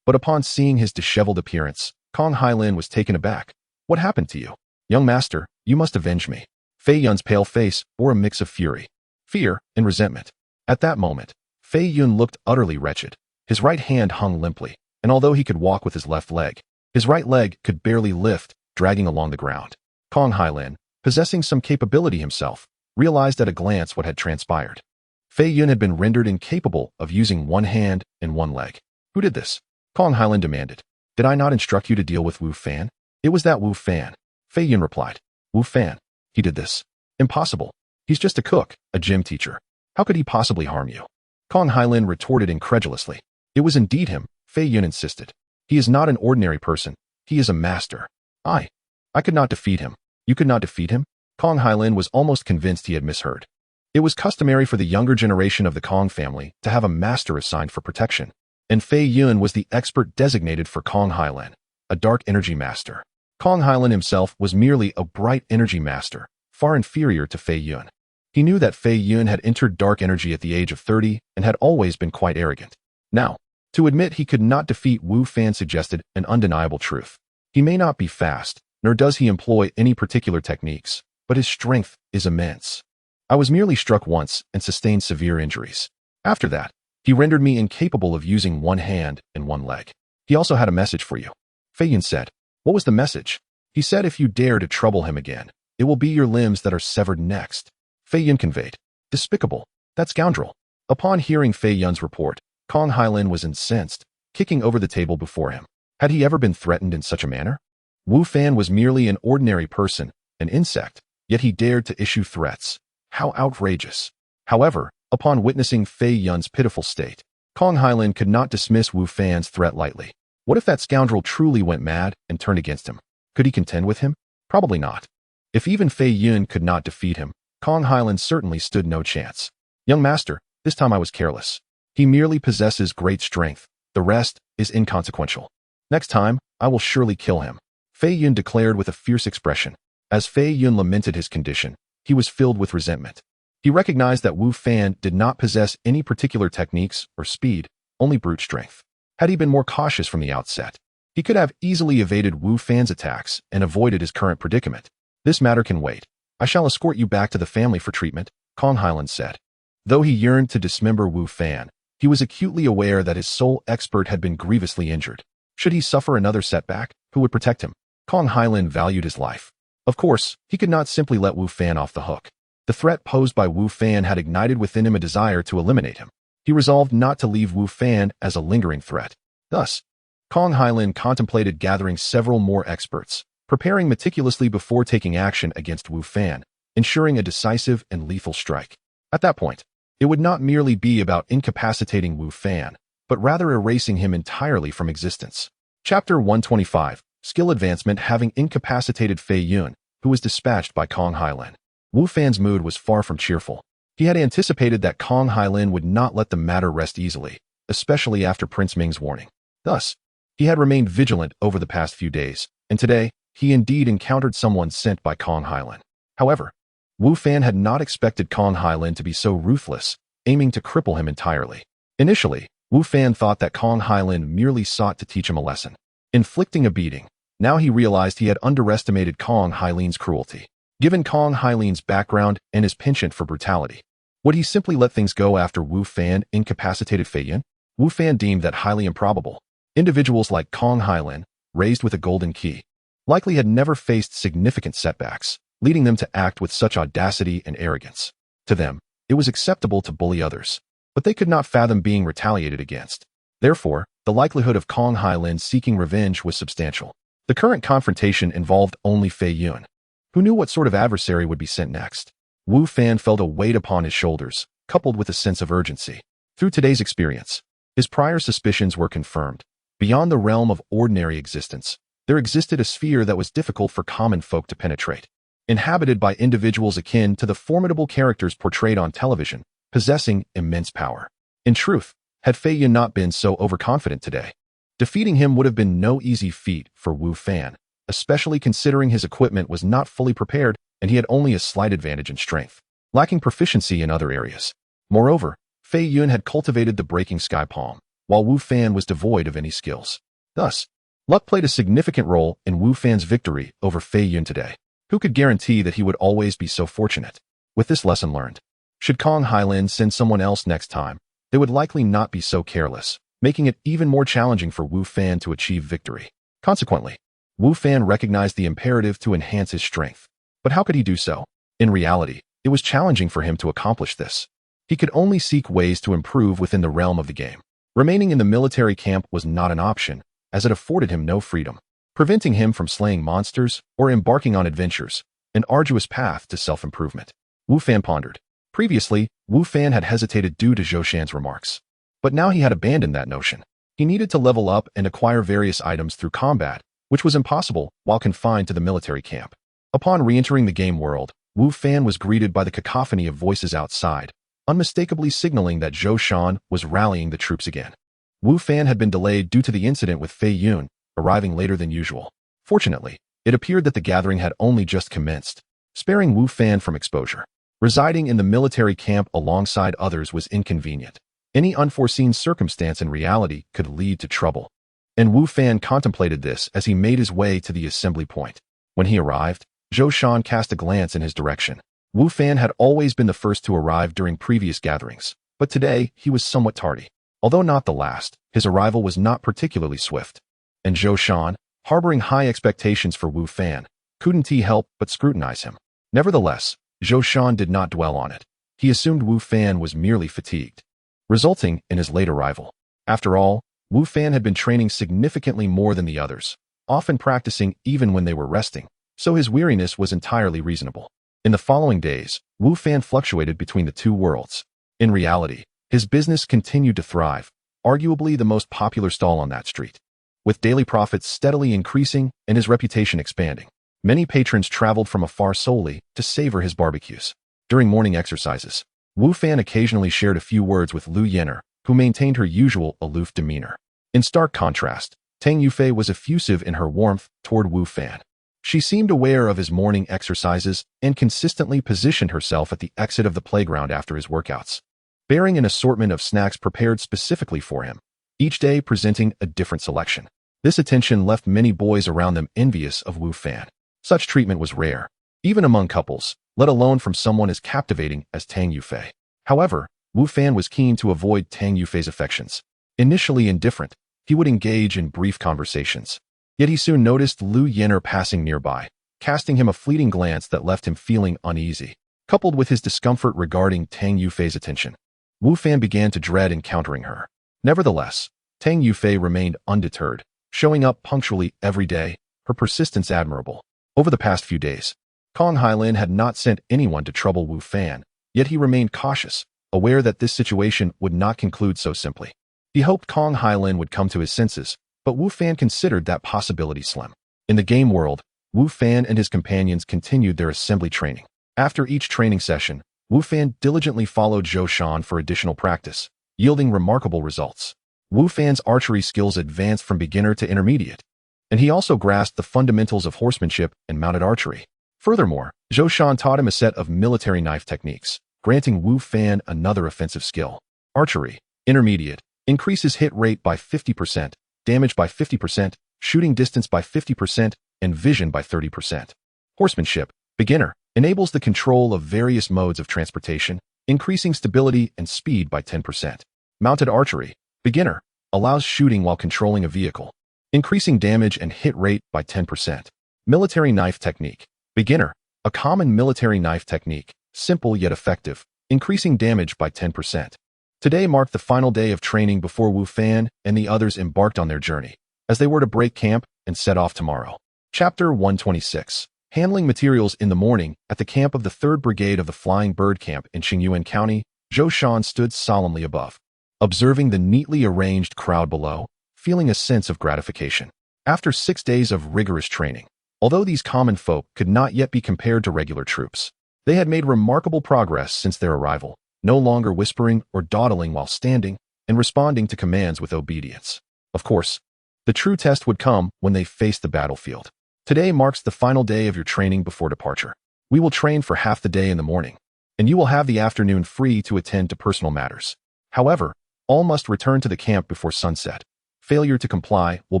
But upon seeing his disheveled appearance, Kong Hailin was taken aback. What happened to you? Young master, you must avenge me. Fei Yun's pale face bore a mix of fury, fear, and resentment. At that moment, Fei Yun looked utterly wretched. His right hand hung limply, and although he could walk with his left leg, his right leg could barely lift, dragging along the ground. Kong Hailin, possessing some capability himself, realized at a glance what had transpired. Fei Yun had been rendered incapable of using one hand and one leg. Who did this? Kong Hailin demanded. Did I not instruct you to deal with Wu Fan? It was that Wu Fan. Fei Yun replied. Wu Fan. He did this. Impossible. He's just a cook, a gym teacher. How could he possibly harm you? Kong Hailin retorted incredulously. It was indeed him, Fei Yun insisted. He is not an ordinary person. He is a master. I could not defeat him. You could not defeat him? Kong Hailin was almost convinced he had misheard. It was customary for the younger generation of the Kong family to have a master assigned for protection, and Fei Yun was the expert designated for Kong Hailin, a dark energy master. Kong Hailin himself was merely a bright energy master, far inferior to Fei Yun. He knew that Fei Yun had entered dark energy at the age of 30 and had always been quite arrogant. Now, to admit he could not defeat Wu Fan suggested an undeniable truth. He may not be fast, nor does he employ any particular techniques, but his strength is immense. I was merely struck once and sustained severe injuries. After that, he rendered me incapable of using one hand and one leg. He also had a message for you. Fei Yun said. What was the message? He said if you dare to trouble him again, it will be your limbs that are severed next. Fei Yun conveyed. Despicable. That scoundrel. Upon hearing Fei Yun's report, Kong Hailin was incensed, kicking over the table before him. Had he ever been threatened in such a manner? Wu Fan was merely an ordinary person, an insect, yet he dared to issue threats. How outrageous! However, upon witnessing Fei Yun's pitiful state, Kong Hailin could not dismiss Wu Fan's threat lightly. What if that scoundrel truly went mad and turned against him? Could he contend with him? Probably not. If even Fei Yun could not defeat him, Kong Hailin certainly stood no chance. Young master, this time I was careless. He merely possesses great strength. The rest is inconsequential. Next time, I will surely kill him, Fei Yun declared with a fierce expression. As Fei Yun lamented his condition, he was filled with resentment. He recognized that Wu Fan did not possess any particular techniques or speed, only brute strength. Had he been more cautious from the outset, he could have easily evaded Wu Fan's attacks and avoided his current predicament. This matter can wait. I shall escort you back to the family for treatment, Kong Hailin said. Though he yearned to dismember Wu Fan, he was acutely aware that his sole expert had been grievously injured. Should he suffer another setback, who would protect him? Kong Hailin valued his life. Of course, he could not simply let Wu Fan off the hook. The threat posed by Wu Fan had ignited within him a desire to eliminate him. He resolved not to leave Wu Fan as a lingering threat. Thus, Kong Hailin contemplated gathering several more experts, preparing meticulously before taking action against Wu Fan, ensuring a decisive and lethal strike. At that point, it would not merely be about incapacitating Wu Fan, but rather erasing him entirely from existence. Chapter 125, Skill Advancement. Having incapacitated Fei Yun, who was dispatched by Kong Hailin, Wu Fan's mood was far from cheerful. He had anticipated that Kong Hailin would not let the matter rest easily, especially after Prince Ming's warning. Thus, he had remained vigilant over the past few days, and today, he indeed encountered someone sent by Kong Hailin. However, Wu Fan had not expected Kong Hailin to be so ruthless, aiming to cripple him entirely. Initially, Wu Fan thought that Kong Hailin merely sought to teach him a lesson, inflicting a beating. Now he realized he had underestimated Kong Hailin's cruelty. Given Kong Hailin's background and his penchant for brutality, would he simply let things go after Wu Fan incapacitated Fei Yun? Wu Fan deemed that highly improbable. Individuals like Kong Hailin, raised with a golden key, likely had never faced significant setbacks, leading them to act with such audacity and arrogance. To them, it was acceptable to bully others, but they could not fathom being retaliated against. Therefore, the likelihood of Kong Hailin seeking revenge was substantial. The current confrontation involved only Fei Yun, who knew what sort of adversary would be sent next. Wu Fan felt a weight upon his shoulders, coupled with a sense of urgency. Through today's experience, his prior suspicions were confirmed. Beyond the realm of ordinary existence, there existed a sphere that was difficult for common folk to penetrate, inhabited by individuals akin to the formidable characters portrayed on television, possessing immense power. In truth, had Fei Yun not been so overconfident today, defeating him would have been no easy feat for Wu Fan, especially considering his equipment was not fully prepared and he had only a slight advantage in strength, lacking proficiency in other areas. Moreover, Fei Yun had cultivated the breaking sky palm, while Wu Fan was devoid of any skills. Thus, luck played a significant role in Wu Fan's victory over Fei Yun today. Who could guarantee that he would always be so fortunate? With this lesson learned, should Kong Hailin send someone else next time, they would likely not be so careless, making it even more challenging for Wu Fan to achieve victory. Consequently, Wu Fan recognized the imperative to enhance his strength. But how could he do so? In reality, it was challenging for him to accomplish this. He could only seek ways to improve within the realm of the game. Remaining in the military camp was not an option, as it afforded him no freedom, preventing him from slaying monsters or embarking on adventures, an arduous path to self-improvement. Wu Fan pondered. Previously, Wu Fan had hesitated due to Zhou Shan's remarks. But now he had abandoned that notion. He needed to level up and acquire various items through combat, which was impossible while confined to the military camp. Upon re-entering the game world, Wu Fan was greeted by the cacophony of voices outside, unmistakably signaling that Zhou Shan was rallying the troops again. Wu Fan had been delayed due to the incident with Fei Yun, arriving later than usual. Fortunately, it appeared that the gathering had only just commenced, sparing Wu Fan from exposure. Residing in the military camp alongside others was inconvenient. Any unforeseen circumstance in reality could lead to trouble, and Wu Fan contemplated this as he made his way to the assembly point. When he arrived, Zhou Shan cast a glance in his direction. Wu Fan had always been the first to arrive during previous gatherings, but today he was somewhat tardy. Although not the last, his arrival was not particularly swift. And Zhou Shan, harboring high expectations for Wu Fan, couldn't help but scrutinize him. Nevertheless, Zhou Shan did not dwell on it. He assumed Wu Fan was merely fatigued, resulting in his late arrival. After all, Wu Fan had been training significantly more than the others, often practicing even when they were resting, so his weariness was entirely reasonable. In the following days, Wu Fan fluctuated between the two worlds. In reality, his business continued to thrive, arguably the most popular stall on that street. With daily profits steadily increasing and his reputation expanding, many patrons traveled from afar solely to savor his barbecues. During morning exercises, Wu Fan occasionally shared a few words with Lu Yener, who maintained her usual aloof demeanor. In stark contrast, Tang Yufei was effusive in her warmth toward Wu Fan. She seemed aware of his morning exercises and consistently positioned herself at the exit of the playground after his workouts, bearing an assortment of snacks prepared specifically for him, each day presenting a different selection. This attention left many boys around them envious of Wu Fan. Such treatment was rare, even among couples, let alone from someone as captivating as Tang Yufei. However, Wu Fan was keen to avoid Tang Yufei's affections. Initially indifferent, he would engage in brief conversations. Yet he soon noticed Lu Yener passing nearby, casting him a fleeting glance that left him feeling uneasy. Coupled with his discomfort regarding Tang Yufei's attention, Wu Fan began to dread encountering her. Nevertheless, Tang Yufei remained undeterred, showing up punctually every day, her persistence admirable. Over the past few days, Kong Hailin had not sent anyone to trouble Wu Fan, yet he remained cautious, aware that this situation would not conclude so simply. He hoped Kong Hailin would come to his senses, but Wu Fan considered that possibility slim. In the game world, Wu Fan and his companions continued their assembly training. After each training session, Wu Fan diligently followed Zhou Shan for additional practice, yielding remarkable results. Wu Fan's archery skills advanced from beginner to intermediate, and he also grasped the fundamentals of horsemanship and mounted archery. Furthermore, Zhou Shan taught him a set of military knife techniques, granting Wu Fan another offensive skill. Archery, intermediate, increases hit rate by 50%, damage by 50%, shooting distance by 50%, and vision by 30%. Horsemanship, beginner, enables the control of various modes of transportation, increasing stability and speed by 10%. Mounted archery, beginner, allows shooting while controlling a vehicle, increasing damage and hit rate by 10%. Military knife technique, beginner, a common military knife technique, simple yet effective, increasing damage by 10%. Today marked the final day of training before Wu Fan and the others embarked on their journey, as they were to break camp and set off tomorrow. Chapter 126. Handling materials in the morning. At the camp of the 3rd Brigade of the Flying Bird Camp in Qingyuan County, Zhou Shan stood solemnly above, observing the neatly arranged crowd below, feeling a sense of gratification. After 6 days of rigorous training, although these common folk could not yet be compared to regular troops, they had made remarkable progress since their arrival, no longer whispering or dawdling while standing, and responding to commands with obedience. Of course, the true test would come when they faced the battlefield. Today marks the final day of your training before departure. We will train for half the day in the morning, and you will have the afternoon free to attend to personal matters. However, all must return to the camp before sunset. Failure to comply will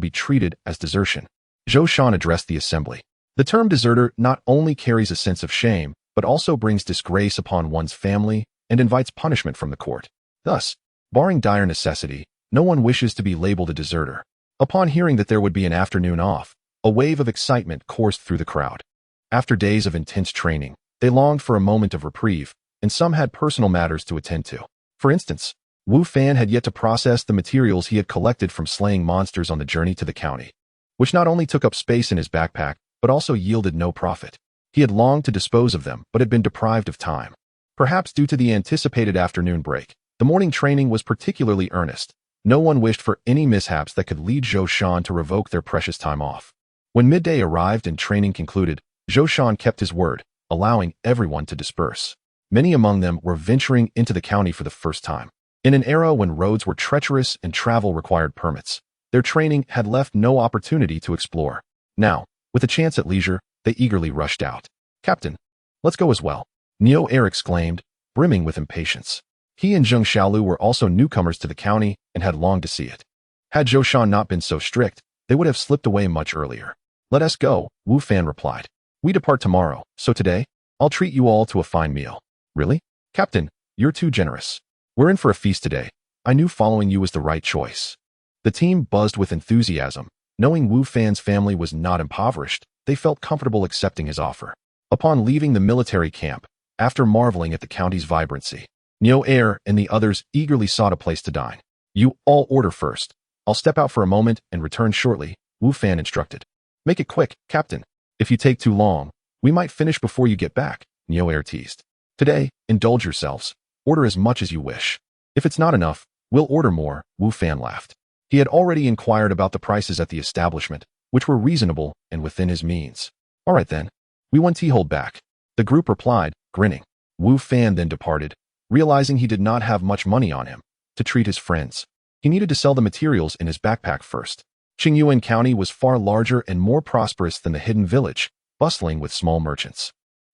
be treated as desertion. Zhou Shan addressed the assembly. The term deserter not only carries a sense of shame, but also brings disgrace upon one's family and invites punishment from the court. Thus, barring dire necessity, no one wishes to be labeled a deserter. Upon hearing that there would be an afternoon off, a wave of excitement coursed through the crowd. After days of intense training, they longed for a moment of reprieve, and some had personal matters to attend to. For instance, Wu Fan had yet to process the materials he had collected from slaying monsters on the journey to the county, which not only took up space in his backpack, but also yielded no profit. He had longed to dispose of them, but had been deprived of time. Perhaps due to the anticipated afternoon break, the morning training was particularly earnest. No one wished for any mishaps that could lead Zhou Shan to revoke their precious time off. When midday arrived and training concluded, Zhou Shan kept his word, allowing everyone to disperse. Many among them were venturing into the county for the first time. In an era when roads were treacherous and travel required permits, their training had left no opportunity to explore. Now, with a chance at leisure, they eagerly rushed out. "Captain, let's go as well," Neo Air exclaimed, brimming with impatience. He and Zheng Xiaolu were also newcomers to the county and had longed to see it. Had Zhou Shan not been so strict, they would have slipped away much earlier. "Let us go," Wu Fan replied. "We depart tomorrow, so today, I'll treat you all to a fine meal." "Really? Captain, you're too generous. We're in for a feast today. I knew following you was the right choice." The team buzzed with enthusiasm. Knowing Wu Fan's family was not impoverished, they felt comfortable accepting his offer. Upon leaving the military camp, after marveling at the county's vibrancy, Neo Air and the others eagerly sought a place to dine. You all order first. I'll step out for a moment and return shortly, Wu Fan instructed. Make it quick, Captain. If you take too long, we might finish before you get back, Neo Air teased. Today, indulge yourselves. Order as much as you wish. If it's not enough, we'll order more, Wu Fan laughed. He had already inquired about the prices at the establishment, which were reasonable and within his means. All right then. We want tea hold back. The group replied, grinning. Wu Fan then departed, realizing he did not have much money on him to treat his friends. He needed to sell the materials in his backpack first. Qingyuan County was far larger and more prosperous than the hidden village, bustling with small merchants.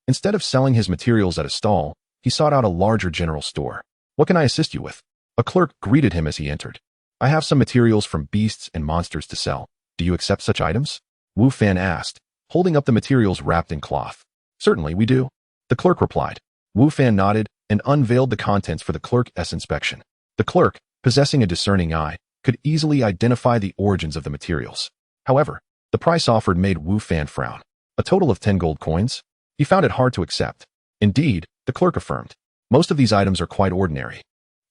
Instead of selling his materials at a stall, he sought out a larger general store. What can I assist you with? A clerk greeted him as he entered. I have some materials from beasts and monsters to sell. Do you accept such items? Wu Fan asked, holding up the materials wrapped in cloth. Certainly, we do. The clerk replied. Wu Fan nodded and unveiled the contents for the clerk's inspection. The clerk, possessing a discerning eye, could easily identify the origins of the materials. However, the price offered made Wu Fan frown. A total of 10 gold coins? He found it hard to accept. Indeed, the clerk affirmed. Most of these items are quite ordinary,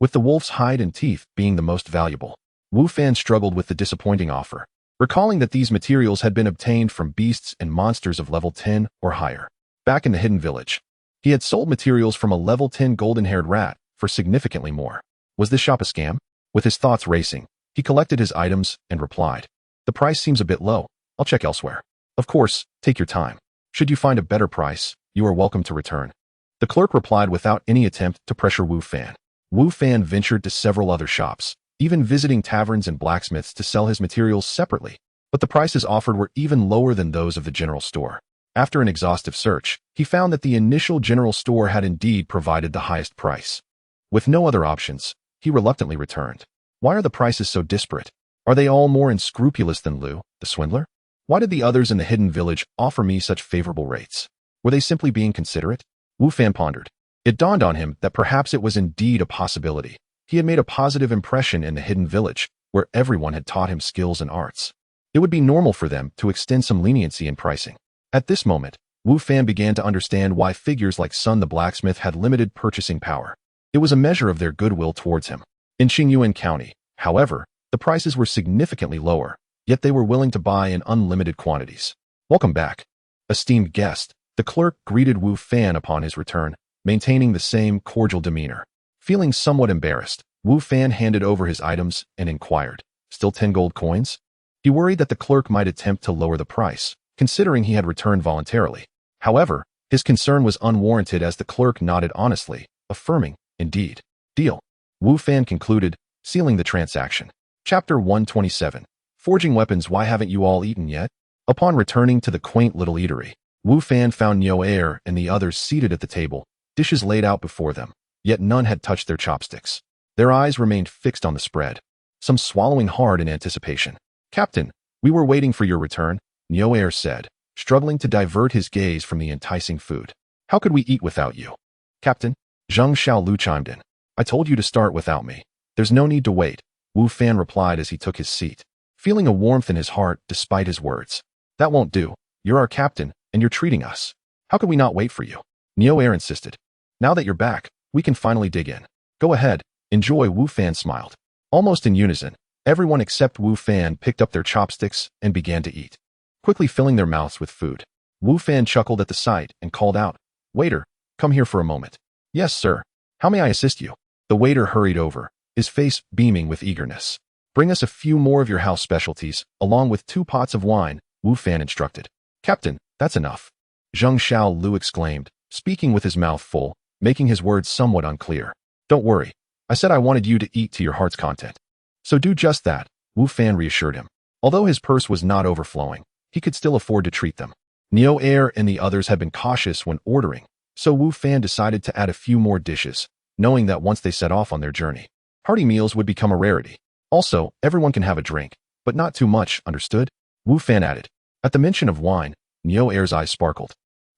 with the wolf's hide and teeth being the most valuable. Wu Fan struggled with the disappointing offer, recalling that these materials had been obtained from beasts and monsters of level 10 or higher. Back in the hidden village, he had sold materials from a level 10 golden-haired rat for significantly more. Was this shop a scam? With his thoughts racing, he collected his items and replied, the price seems a bit low. I'll check elsewhere. Of course, take your time. Should you find a better price, you are welcome to return. The clerk replied without any attempt to pressure Wu Fan. Wu Fan ventured to several other shops, even visiting taverns and blacksmiths to sell his materials separately, but the prices offered were even lower than those of the general store. After an exhaustive search, he found that the initial general store had indeed provided the highest price. With no other options, he reluctantly returned. Why are the prices so disparate? Are they all more unscrupulous than Lu, the swindler? Why did the others in the hidden village offer me such favorable rates? Were they simply being considerate? Wu Fan pondered. It dawned on him that perhaps it was indeed a possibility. He had made a positive impression in the hidden village, where everyone had taught him skills and arts. It would be normal for them to extend some leniency in pricing. At this moment, Wu Fan began to understand why figures like Sun the blacksmith had limited purchasing power. It was a measure of their goodwill towards him. In Qingyuan County, however, the prices were significantly lower, yet they were willing to buy in unlimited quantities. Welcome back. Esteemed guest, the clerk greeted Wu Fan upon his return, maintaining the same cordial demeanor. Feeling somewhat embarrassed, Wu Fan handed over his items and inquired, still 10 gold coins? He worried that the clerk might attempt to lower the price, considering he had returned voluntarily. However, his concern was unwarranted as the clerk nodded honestly, affirming, indeed. Deal. Wu Fan concluded, sealing the transaction. Chapter 127. Forging weapons. Why haven't you all eaten yet? Upon returning to the quaint little eatery, Wu Fan found Neo Air and the others seated at the table, dishes laid out before them, yet none had touched their chopsticks. Their eyes remained fixed on the spread, some swallowing hard in anticipation. Captain, we were waiting for your return, Neo Air said, struggling to divert his gaze from the enticing food. How could we eat without you? Captain, Zheng Xiaolu chimed in. I told you to start without me. There's no need to wait, Wu Fan replied as he took his seat, feeling a warmth in his heart despite his words. That won't do. You're our captain, and you're treating us. How could we not wait for you? Neo Air insisted. Now that you're back, we can finally dig in. Go ahead, enjoy. Wu Fan smiled. Almost in unison, everyone except Wu Fan picked up their chopsticks and began to eat, quickly filling their mouths with food. Wu Fan chuckled at the sight and called out, Waiter, come here for a moment. Yes, sir. How may I assist you? The waiter hurried over, his face beaming with eagerness. Bring us a few more of your house specialties, along with 2 pots of wine, Wu Fan instructed. Captain, that's enough. Zheng Xiaolu exclaimed, speaking with his mouth full, making his words somewhat unclear. Don't worry. I said I wanted you to eat to your heart's content. So do just that, Wu Fan reassured him. Although his purse was not overflowing, he could still afford to treat them. Neo Air and the others had been cautious when ordering, so Wu Fan decided to add a few more dishes, knowing that once they set off on their journey, hearty meals would become a rarity. Also, everyone can have a drink, but not too much, understood? Wu Fan added. At the mention of wine, Neo Air's eyes sparkled.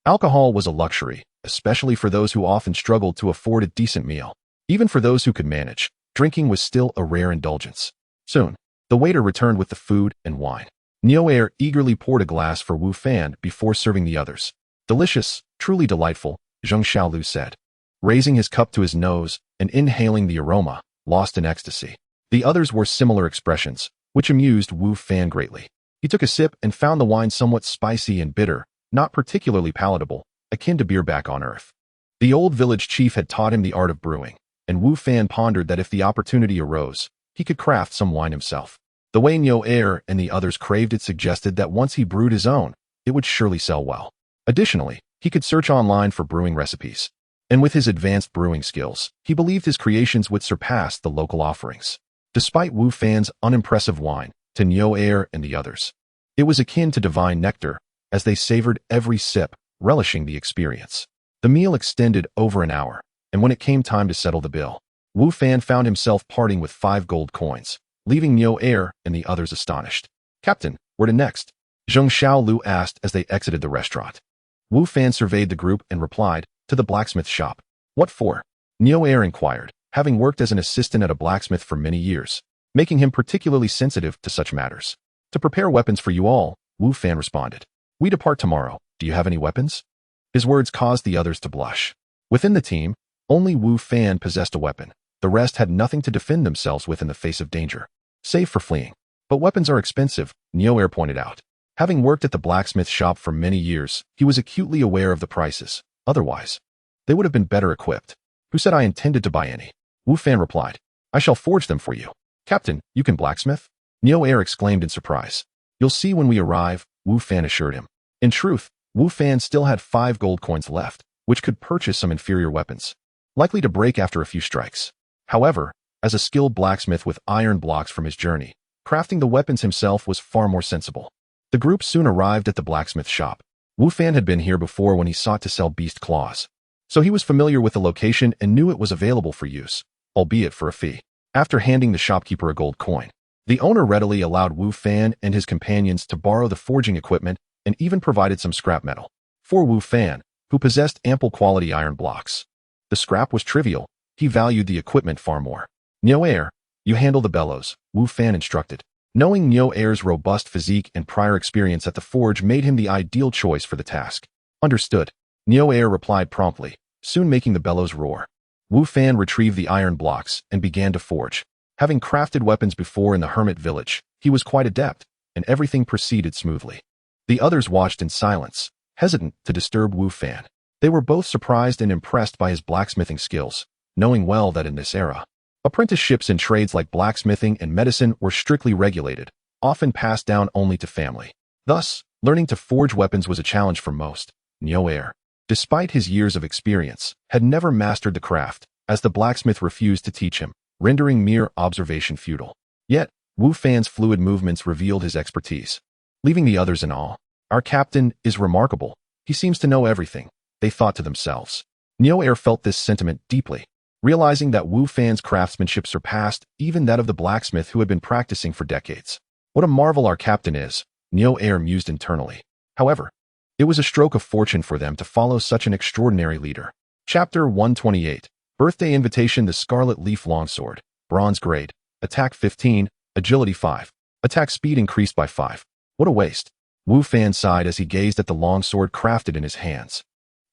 Alcohol was a luxury, especially for those who often struggled to afford a decent meal. Even for those who could manage, drinking was still a rare indulgence. Soon, the waiter returned with the food and wine. Neo Air eagerly poured a glass for Wu Fan before serving the others. Delicious, truly delightful, Zheng Xiaolu said, raising his cup to his nose and inhaling the aroma, lost in ecstasy. The others wore similar expressions, which amused Wu Fan greatly. He took a sip and found the wine somewhat spicy and bitter, not particularly palatable, akin to beer back on Earth. The old village chief had taught him the art of brewing, and Wu Fan pondered that if the opportunity arose, he could craft some wine himself. The way Niu and the others craved it suggested that once he brewed his own, it would surely sell well. Additionally, he could search online for brewing recipes. And with his advanced brewing skills, he believed his creations would surpass the local offerings. Despite Wu Fan's unimpressive wine, to Niu and the others, it was akin to divine nectar, as they savored every sip, relishing the experience. The meal extended over an hour, and when it came time to settle the bill, Wu Fan found himself parting with 5 gold coins, leaving Niu and the others astonished. "Captain, where to next?" Zheng Xiaolu asked as they exited the restaurant. Wu Fan surveyed the group and replied, "To the blacksmith shop." "What for?" Niu inquired, having worked as an assistant at a blacksmith for many years, making him particularly sensitive to such matters. "To prepare weapons for you all," Wu Fan responded. "We depart tomorrow. Do you have any weapons?" His words caused the others to blush. Within the team, only Wu Fan possessed a weapon. The rest had nothing to defend themselves with in the face of danger, save for fleeing. "But weapons are expensive," Niu pointed out. Having worked at the blacksmith shop for many years, he was acutely aware of the prices. Otherwise, they would have been better equipped. "Who said I intended to buy any?" Wu Fan replied. "I shall forge them for you." "Captain, you can blacksmith?" Niu exclaimed in surprise. "You'll see when we arrive," Wu Fan assured him. In truth, Wu Fan still had 5 gold coins left, which could purchase some inferior weapons, likely to break after a few strikes. However, as a skilled blacksmith with iron blocks from his journey, crafting the weapons himself was far more sensible. The group soon arrived at the blacksmith shop. Wu Fan had been here before when he sought to sell beast claws, so he was familiar with the location and knew it was available for use, albeit for a fee. After handing the shopkeeper a gold coin, the owner readily allowed Wu Fan and his companions to borrow the forging equipment and even provided some scrap metal. For Wu Fan, who possessed ample quality iron blocks, the scrap was trivial. He valued the equipment far more. "Niu, you handle the bellows," Wu Fan instructed. Knowing Niu's robust physique and prior experience at the forge made him the ideal choice for the task. "Understood," Niu replied promptly, soon making the bellows roar. Wu Fan retrieved the iron blocks and began to forge. Having crafted weapons before in the hermit village, he was quite adept, and everything proceeded smoothly. The others watched in silence, hesitant to disturb Wu Fan. They were both surprised and impressed by his blacksmithing skills, knowing well that in this era, apprenticeships in trades like blacksmithing and medicine were strictly regulated, often passed down only to family. Thus, learning to forge weapons was a challenge for most. Niu, despite his years of experience, had never mastered the craft, as the blacksmith refused to teach him, rendering mere observation futile. Yet, Wu Fan's fluid movements revealed his expertise, leaving the others in awe. "Our captain is remarkable. He seems to know everything," they thought to themselves. Niu felt this sentiment deeply, realizing that Wu Fan's craftsmanship surpassed even that of the blacksmith who had been practicing for decades. "What a marvel our captain is," Niu mused internally. However, it was a stroke of fortune for them to follow such an extraordinary leader. Chapter 128. Birthday Invitation. The Scarlet Leaf Longsword. Bronze grade. Attack 15. Agility 5. Attack speed increased by 5. What a waste. Wu Fan sighed as he gazed at the longsword crafted in his hands.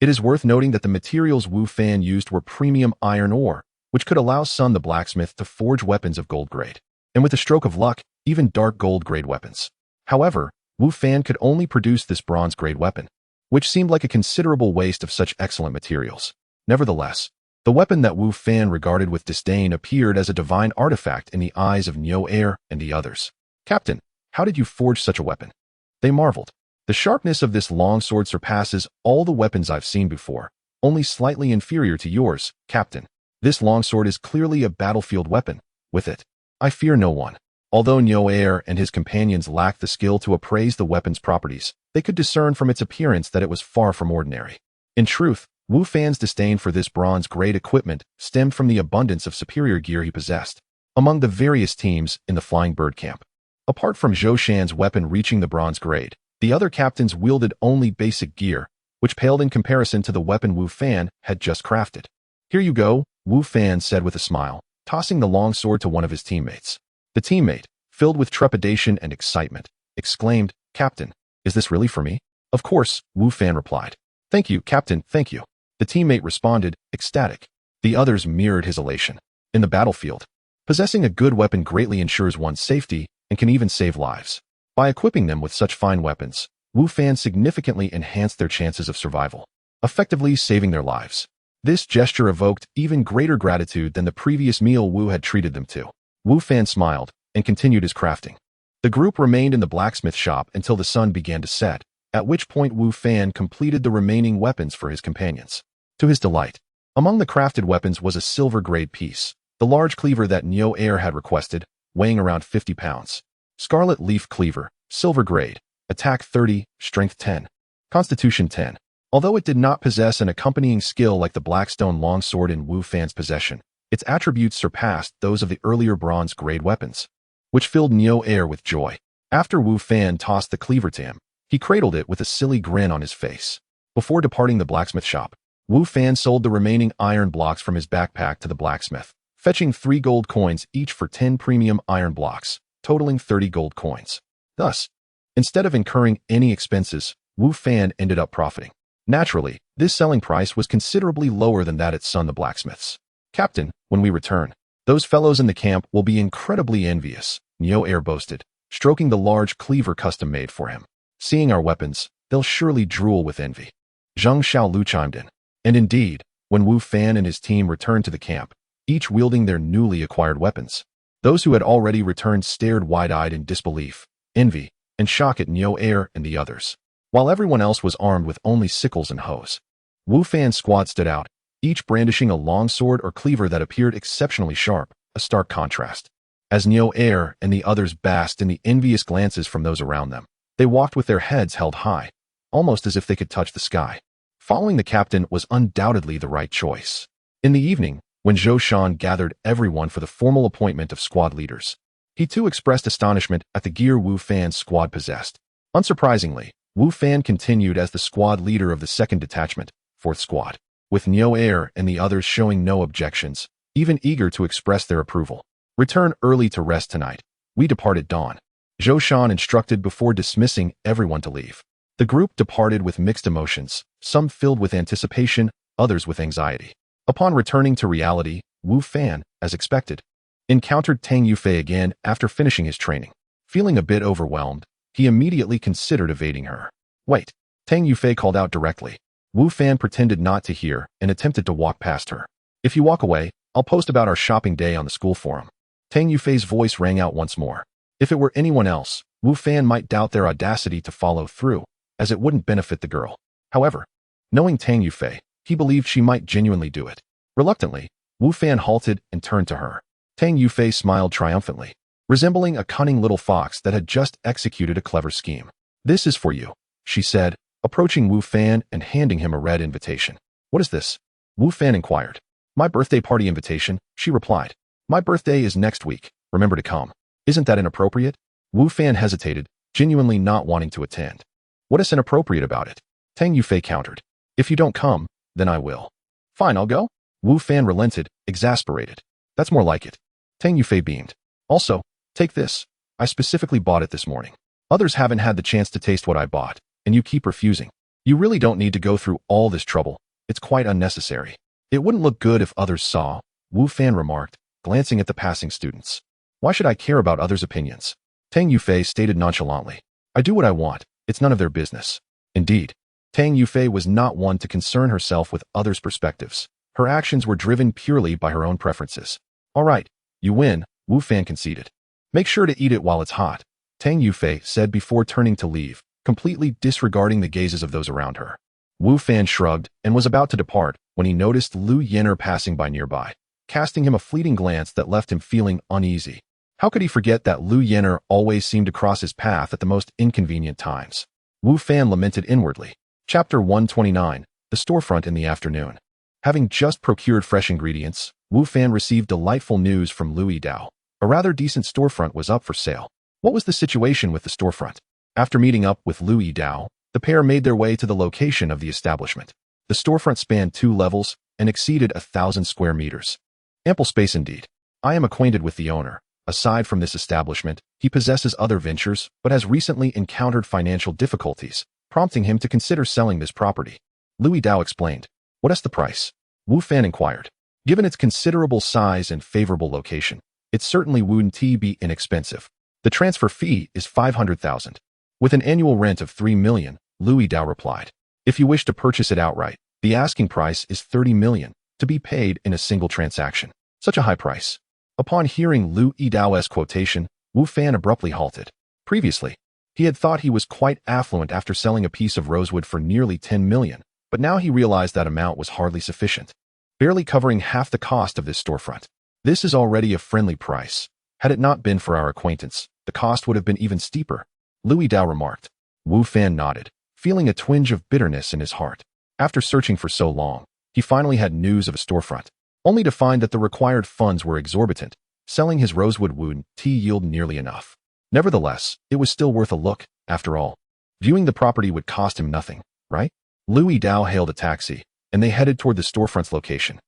It is worth noting that the materials Wu Fan used were premium iron ore, which could allow Sun the blacksmith to forge weapons of gold grade, and with a stroke of luck, even dark gold grade weapons. However, Wu Fan could only produce this bronze grade weapon, which seemed like a considerable waste of such excellent materials. Nevertheless, the weapon that Wu Fan regarded with disdain appeared as a divine artifact in the eyes of Niu and the others. "Captain, how did you forge such a weapon?" They marveled. "The sharpness of this longsword surpasses all the weapons I've seen before, only slightly inferior to yours, Captain. This longsword is clearly a battlefield weapon. With it, I fear no one." Although Niu and his companions lacked the skill to appraise the weapon's properties, they could discern from its appearance that it was far from ordinary. In truth, Wu Fan's disdain for this bronze-grade equipment stemmed from the abundance of superior gear he possessed. Among the various teams in the Flying Bird camp, apart from Zhou Shan's weapon reaching the bronze grade, the other captains wielded only basic gear, which paled in comparison to the weapon Wu Fan had just crafted. "Here you go," Wu Fan said with a smile, tossing the longsword to one of his teammates. The teammate, filled with trepidation and excitement, exclaimed, "Captain, is this really for me?" "Of course," Wu Fan replied. "Thank you, Captain, thank you." The teammate responded, ecstatic. The others mirrored his elation. In the battlefield, Possessing a good weapon greatly ensures one's safety and can even save lives. By equipping them with such fine weapons, Wu Fan significantly enhanced their chances of survival, effectively saving their lives. This gesture evoked even greater gratitude than the previous meal Wu had treated them to. Wu Fan smiled and continued his crafting. The group remained in the blacksmith shop until the sun began to set, at which point Wu Fan completed the remaining weapons for his companions. To his delight, among the crafted weapons was a silver-grade piece, the large cleaver that Neo Air had requested, weighing around 50 pounds. Scarlet Leaf Cleaver, silver grade, attack 30, strength 10, constitution 10. Although it did not possess an accompanying skill like the Blackstone Longsword in Wu Fan's possession, its attributes surpassed those of the earlier bronze-grade weapons, which filled Neo Air with joy. After Wu Fan tossed the cleaver to him, he cradled it with a silly grin on his face. Before departing the blacksmith shop, Wu Fan sold the remaining iron blocks from his backpack to the blacksmith, fetching 3 gold coins each for 10 premium iron blocks, totaling 30 gold coins. Thus, instead of incurring any expenses, Wu Fan ended up profiting. Naturally, this selling price was considerably lower than that at Sun the blacksmith's. Captain, when we return, those fellows in the camp will be incredibly envious, Neo Air boasted, stroking the large cleaver custom-made for him. Seeing our weapons, they'll surely drool with envy. Zheng Xiaolu chimed in. And indeed, when Wu Fan and his team returned to the camp, each wielding their newly acquired weapons, those who had already returned stared wide-eyed in disbelief, envy, and shock at Neo Air and the others, while everyone else was armed with only sickles and hoes. Wu Fan's squad stood out, each brandishing a longsword or cleaver that appeared exceptionally sharp, a stark contrast. As Neo Air and the others basked in the envious glances from those around them, they walked with their heads held high, almost as if they could touch the sky. Following the captain was undoubtedly the right choice. In the evening, when Zhou Shan gathered everyone for the formal appointment of squad leaders, he too expressed astonishment at the gear Wu Fan's squad possessed. Unsurprisingly, Wu Fan continued as the squad leader of the 2nd Detachment, 4th Squad, with Neo Air and the others showing no objections, even eager to express their approval. Return early to rest tonight. We depart at dawn, Zhou Shan instructed before dismissing everyone to leave. The group departed with mixed emotions, some filled with anticipation, others with anxiety. Upon returning to reality, Wu Fan, as expected, encountered Tang Yufei again after finishing his training. Feeling a bit overwhelmed, he immediately considered evading her. Wait, Tang Yufei called out directly. Wu Fan pretended not to hear and attempted to walk past her. If you walk away, I'll post about our shopping day on the school forum. Tang Yufei's voice rang out once more. If it were anyone else, Wu Fan might doubt their audacity to follow through, as it wouldn't benefit the girl. However, knowing Tang Yufei, he believed she might genuinely do it. Reluctantly, Wu Fan halted and turned to her. Tang Yufei smiled triumphantly, resembling a cunning little fox that had just executed a clever scheme. This is for you, she said, approaching Wu Fan and handing him a red invitation. What is this? Wu Fan inquired. My birthday party invitation, she replied. My birthday is next week, remember to come. Isn't that inappropriate? Wu Fan hesitated, genuinely not wanting to attend. What is inappropriate about it? Tang Yufei countered. If you don't come, then I will. Fine, I'll go. Wu Fan relented, exasperated. That's more like it. Tang Yufei beamed. Also, take this. I specifically bought it this morning. Others haven't had the chance to taste what I bought, and you keep refusing. You really don't need to go through all this trouble. It's quite unnecessary. It wouldn't look good if others saw, Wu Fan remarked, glancing at the passing students. Why should I care about others' opinions? Tang Yufei stated nonchalantly. I do what I want. It's none of their business. Indeed, Tang Yufei was not one to concern herself with others' perspectives. Her actions were driven purely by her own preferences. All right, you win, Wu Fan conceded. Make sure to eat it while it's hot, Tang Yufei said before turning to leave, completely disregarding the gazes of those around her. Wu Fan shrugged and was about to depart when he noticed Lu Yen'er passing by nearby, casting him a fleeting glance that left him feeling uneasy. How could he forget that Lu Yen'er always seemed to cross his path at the most inconvenient times? Wu Fan lamented inwardly. Chapter 129, The Storefront in the Afternoon. Having just procured fresh ingredients, Wu Fan received delightful news from Lu Yidao. A rather decent storefront was up for sale. What was the situation with the storefront? After meeting up with Lu Yidao, the pair made their way to the location of the establishment. The storefront spanned 2 levels and exceeded 1,000 square meters. Ample space indeed. I am acquainted with the owner. Aside from this establishment, he possesses other ventures, but has recently encountered financial difficulties, prompting him to consider selling this property. Lu Yidao explained. What is the price? Wu Fan inquired. Given its considerable size and favorable location, It certainly wouldn't be inexpensive. The transfer fee is 500,000. With an annual rent of 3 million, Louis Dao replied. If you wish to purchase it outright, the asking price is 30 million, to be paid in a single transaction. Such a high price. Upon hearing Louis Dao's quotation, Wu Fan abruptly halted. Previously, he had thought he was quite affluent after selling a piece of rosewood for nearly 10 million, but now he realized that amount was hardly sufficient, barely covering half the cost of this storefront. This is already a friendly price. Had it not been for our acquaintance, the cost would have been even steeper, Louis Dao remarked. Wu Fan nodded, feeling a twinge of bitterness in his heart. After searching for so long, he finally had news of a storefront, only to find that the required funds were exorbitant. Selling his rosewood wouldn't yield nearly enough. Nevertheless, it was still worth a look, after all. Viewing the property would cost him nothing, right? Louis Dao hailed a taxi, and they headed toward the storefront's location.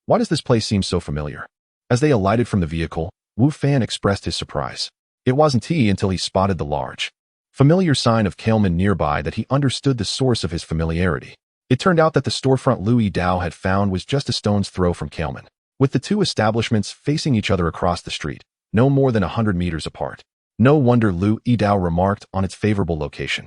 Why does this place seem so familiar? As they alighted from the vehicle, Wu Fan expressed his surprise. It wasn't he until he spotted the large, familiar sign of Kailman nearby that he understood the source of his familiarity. It turned out that the storefront Louis Dao had found was just a stone's throw from Kailman, with the two establishments facing each other across the street, no more than 100 meters apart. No wonder Louis Dao remarked on its favorable location.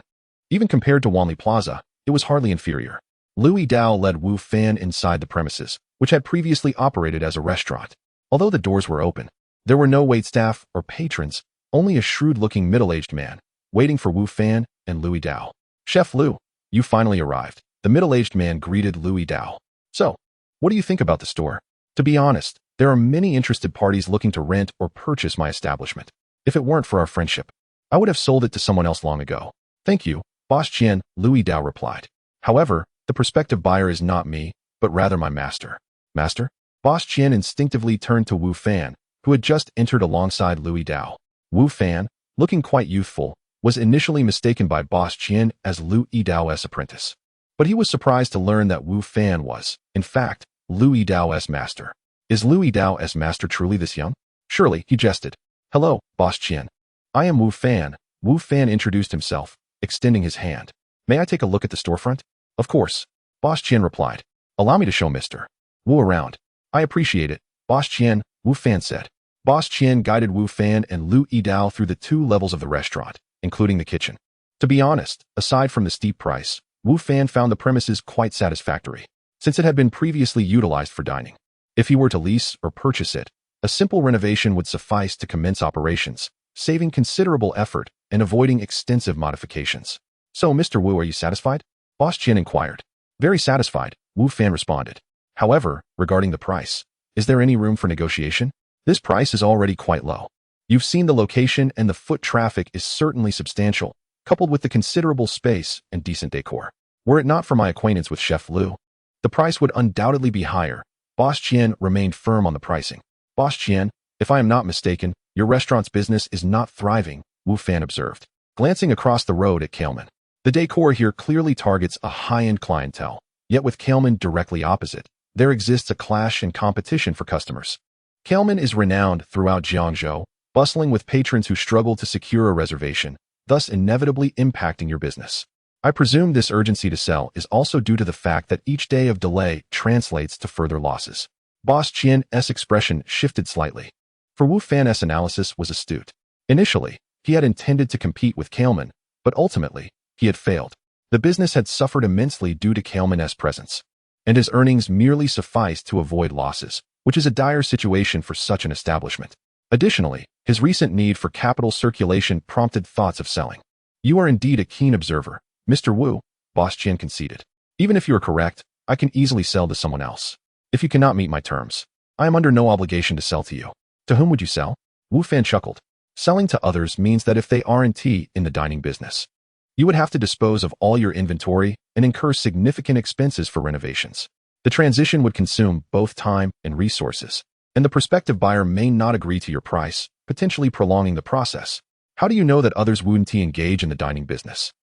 Even compared to Wanli Plaza, it was hardly inferior. Louis Dao led Wu Fan inside the premises, which had previously operated as a restaurant. Although the doors were open, there were no waitstaff or patrons, only a shrewd-looking middle-aged man, waiting for Wu Fan and Louis Dao. Chef Liu, you finally arrived. The middle-aged man greeted Louis Dao. So, what do you think about the store? To be honest, there are many interested parties looking to rent or purchase my establishment. If it weren't for our friendship, I would have sold it to someone else long ago. Thank you, Boss Qian, Louis Dao replied. However, the prospective buyer is not me, but rather my master. Master? Boss Qian instinctively turned to Wu Fan, who had just entered alongside Louis Dao. Wu Fan, looking quite youthful, was initially mistaken by Boss Qian as Louis Dao's apprentice. But he was surprised to learn that Wu Fan was, in fact, Louis Dao's master. Is Louis Dao's master truly this young? Surely, he jested. Hello, Boss Qian. I am Wu Fan. Wu Fan introduced himself, extending his hand. May I take a look at the storefront? Of course, Boss Qian replied. Allow me to show Mr. Wu around. I appreciate it, Boss Qian, Wu Fan said. Boss Qian guided Wu Fan and Louis Dao through the 2 levels of the restaurant, including the kitchen. To be honest, aside from the steep price, Wu Fan found the premises quite satisfactory, since it had been previously utilized for dining. If he were to lease or purchase it, a simple renovation would suffice to commence operations, saving considerable effort and avoiding extensive modifications. So, Mr. Wu, are you satisfied? Boss Qian inquired. Very satisfied, Wu Fan responded. However, regarding the price, is there any room for negotiation? This price is already quite low. You've seen the location and the foot traffic is certainly substantial, coupled with the considerable space and decent decor. Were it not for my acquaintance with Chef Liu, the price would undoubtedly be higher. Boss Qian remained firm on the pricing. Boss Qian, if I am not mistaken, your restaurant's business is not thriving, Wu Fan observed, glancing across the road at Kailman. The decor here clearly targets a high-end clientele, yet with Kailman directly opposite, there exists a clash and competition for customers. Kailman is renowned throughout Jiangzhou, bustling with patrons who struggle to secure a reservation, thus inevitably impacting your business. I presume this urgency to sell is also due to the fact that each day of delay translates to further losses. Boss Qian's expression shifted slightly. For Wu Fan's analysis was astute. Initially, he had intended to compete with Kailman, but ultimately, he had failed. The business had suffered immensely due to Kailman's presence, and his earnings merely sufficed to avoid losses, which is a dire situation for such an establishment. Additionally, his recent need for capital circulation prompted thoughts of selling. You are indeed a keen observer, Mr. Wu, Boss Qian conceded. Even if you are correct, I can easily sell to someone else. If you cannot meet my terms, I am under no obligation to sell to you. To whom would you sell? Wu Fan chuckled. Selling to others means that if they aren't in the dining business, you would have to dispose of all your inventory and incur significant expenses for renovations. The transition would consume both time and resources, and the prospective buyer may not agree to your price, potentially prolonging the process. How do you know that others wouldn't engage in the dining business?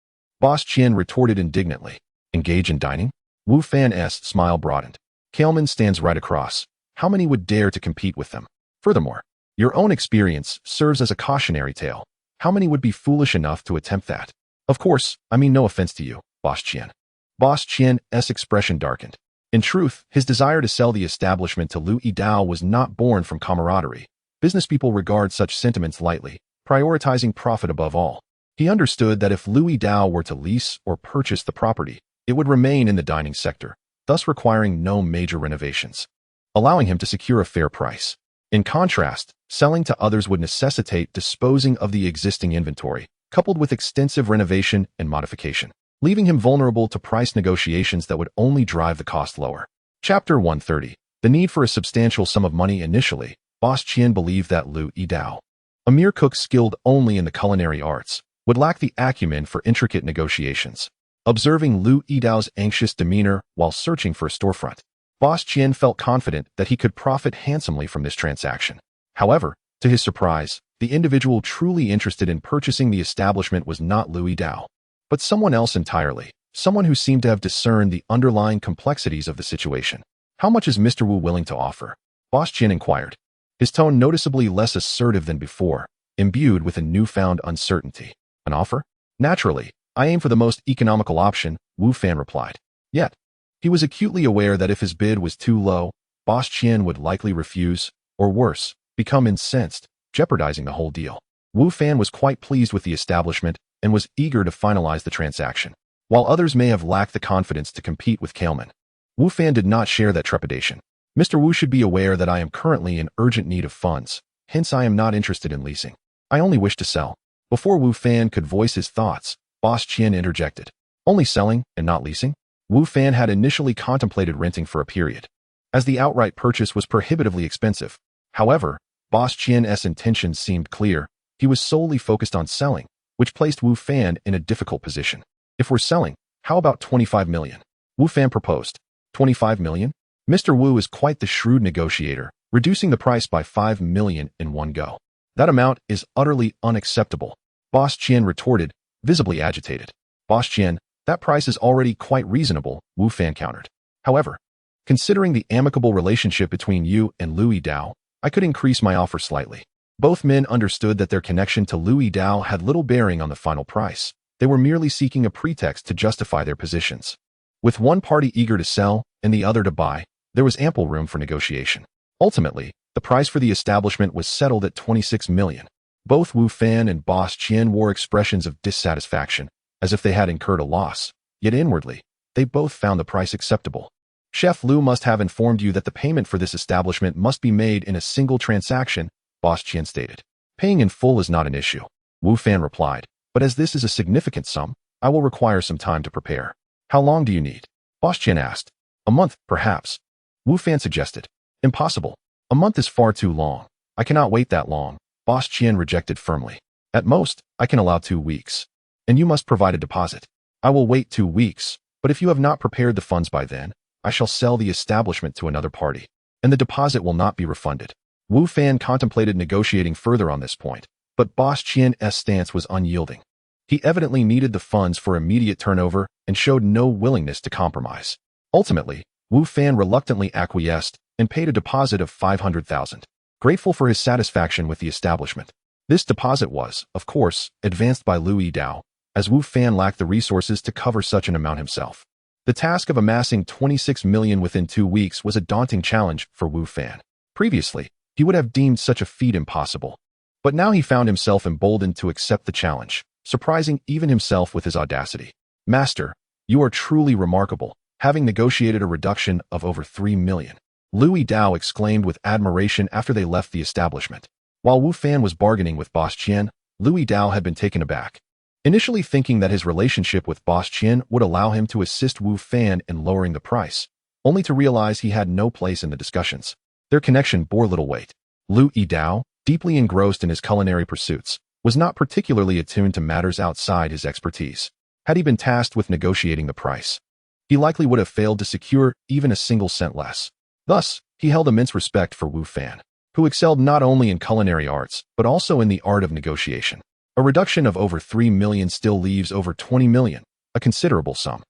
Boss Qian retorted indignantly. Engage in dining? Wu Fan's smile broadened. Kailman stands right across. How many would dare to compete with them? Furthermore, your own experience serves as a cautionary tale. How many would be foolish enough to attempt that? Of course, I mean no offense to you, Boss Qian. Boss Qian's expression darkened. In truth, his desire to sell the establishment to Louis Dao was not born from camaraderie, Business people regard such sentiments lightly, prioritizing profit above all. He understood that if Louis Dao were to lease or purchase the property, it would remain in the dining sector, thus requiring no major renovations, allowing him to secure a fair price. In contrast, selling to others would necessitate disposing of the existing inventory, coupled with extensive renovation and modification, leaving him vulnerable to price negotiations that would only drive the cost lower. Chapter 130. The need for a substantial sum of money. Initially, Boss Qian believed that Louis Dao, a mere cook skilled only in the culinary arts, would lack the acumen for intricate negotiations. Observing Louis Dao's anxious demeanor while searching for a storefront, Boss Qian felt confident that he could profit handsomely from this transaction. However, to his surprise, the individual truly interested in purchasing the establishment was not Louis Dao, but someone else entirely, someone who seemed to have discerned the underlying complexities of the situation. "How much is Mr. Wu willing to offer?" Boss Qian inquired, his tone noticeably less assertive than before, imbued with a newfound uncertainty. "An offer? Naturally, I aim for the most economical option," Wu Fan replied. Yet, he was acutely aware that if his bid was too low, Boss Qian would likely refuse, or worse, become incensed, jeopardizing the whole deal. Wu Fan was quite pleased with the establishment and was eager to finalize the transaction. While others may have lacked the confidence to compete with Kailman, Wu Fan did not share that trepidation. "Mr. Wu should be aware that I am currently in urgent need of funds, hence I am not interested in leasing. I only wish to sell." Before Wu Fan could voice his thoughts, Boss Qian interjected. "Only selling and not leasing?" Wu Fan had initially contemplated renting for a period, as the outright purchase was prohibitively expensive. However, Boss Qian's intentions seemed clear. He was solely focused on selling, which placed Wu Fan in a difficult position. "If we're selling, how about 25 million? Wu Fan proposed. 25 million? Mr. Wu is quite the shrewd negotiator, reducing the price by 5 million in one go. "That amount is utterly unacceptable," Boss Qian retorted, visibly agitated. "Boss Qian, that price is already quite reasonable," Wu Fan countered. "However, considering the amicable relationship between you and Louis Dao, I could increase my offer slightly." Both men understood that their connection to Louis Dao had little bearing on the final price. They were merely seeking a pretext to justify their positions. With one party eager to sell and the other to buy, there was ample room for negotiation. Ultimately, the price for the establishment was settled at 26 million. Both Wu Fan and Boss Qian wore expressions of dissatisfaction, as if they had incurred a loss, yet inwardly, they both found the price acceptable. "Chef Liu must have informed you that the payment for this establishment must be made in a single transaction," Boss Qian stated. "Paying in full is not an issue," Wu Fan replied, "but as this is a significant sum, I will require some time to prepare." "How long do you need?" Boss Qian asked. "A month, perhaps," Wu Fan suggested. "Impossible. A month is far too long. I cannot wait that long," Boss Qian rejected firmly. "At most, I can allow 2 weeks. And you must provide a deposit." "I will wait 2 weeks, but if you have not prepared the funds by then, I shall sell the establishment to another party, and the deposit will not be refunded." Wu Fan contemplated negotiating further on this point, but Boss Qian's stance was unyielding. He evidently needed the funds for immediate turnover and showed no willingness to compromise. Ultimately, Wu Fan reluctantly acquiesced and paid a deposit of 500,000, grateful for his satisfaction with the establishment. This deposit was, of course, advanced by Louis Dao, as Wu Fan lacked the resources to cover such an amount himself. The task of amassing 26 million within 2 weeks was a daunting challenge for Wu Fan. Previously, he would have deemed such a feat impossible, but now he found himself emboldened to accept the challenge, surprising even himself with his audacity. "Master, you are truly remarkable, having negotiated a reduction of over 3 million. Louis Dao exclaimed with admiration after they left the establishment. While Wu Fan was bargaining with Boss Qian, Louis Dao had been taken aback. Initially thinking that his relationship with Boss Qian would allow him to assist Wu Fan in lowering the price, only to realize he had no place in the discussions. Their connection bore little weight. Louis Dao, deeply engrossed in his culinary pursuits, was not particularly attuned to matters outside his expertise. Had he been tasked with negotiating the price, he likely would have failed to secure even a single cent less. Thus, he held immense respect for Wu Fan, who excelled not only in culinary arts, but also in the art of negotiation. A reduction of over 3 million still leaves over 20 million, a considerable sum.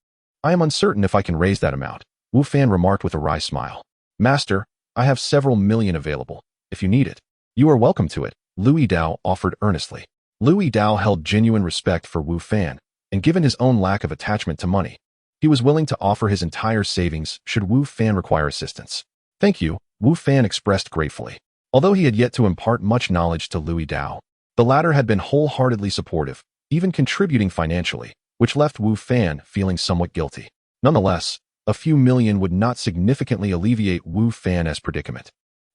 "I am uncertain if I can raise that amount," Wu Fan remarked with a wry smile. "Master, I have several million available, if you need it." "You are welcome to it," Louis Dao offered earnestly. Louis Dao held genuine respect for Wu Fan, and given his own lack of attachment to money, he was willing to offer his entire savings should Wu Fan require assistance. "Thank you," Wu Fan expressed gratefully. Although he had yet to impart much knowledge to Louis Dao, the latter had been wholeheartedly supportive, even contributing financially, which left Wu Fan feeling somewhat guilty. Nonetheless, a few million would not significantly alleviate Wu Fan's predicament,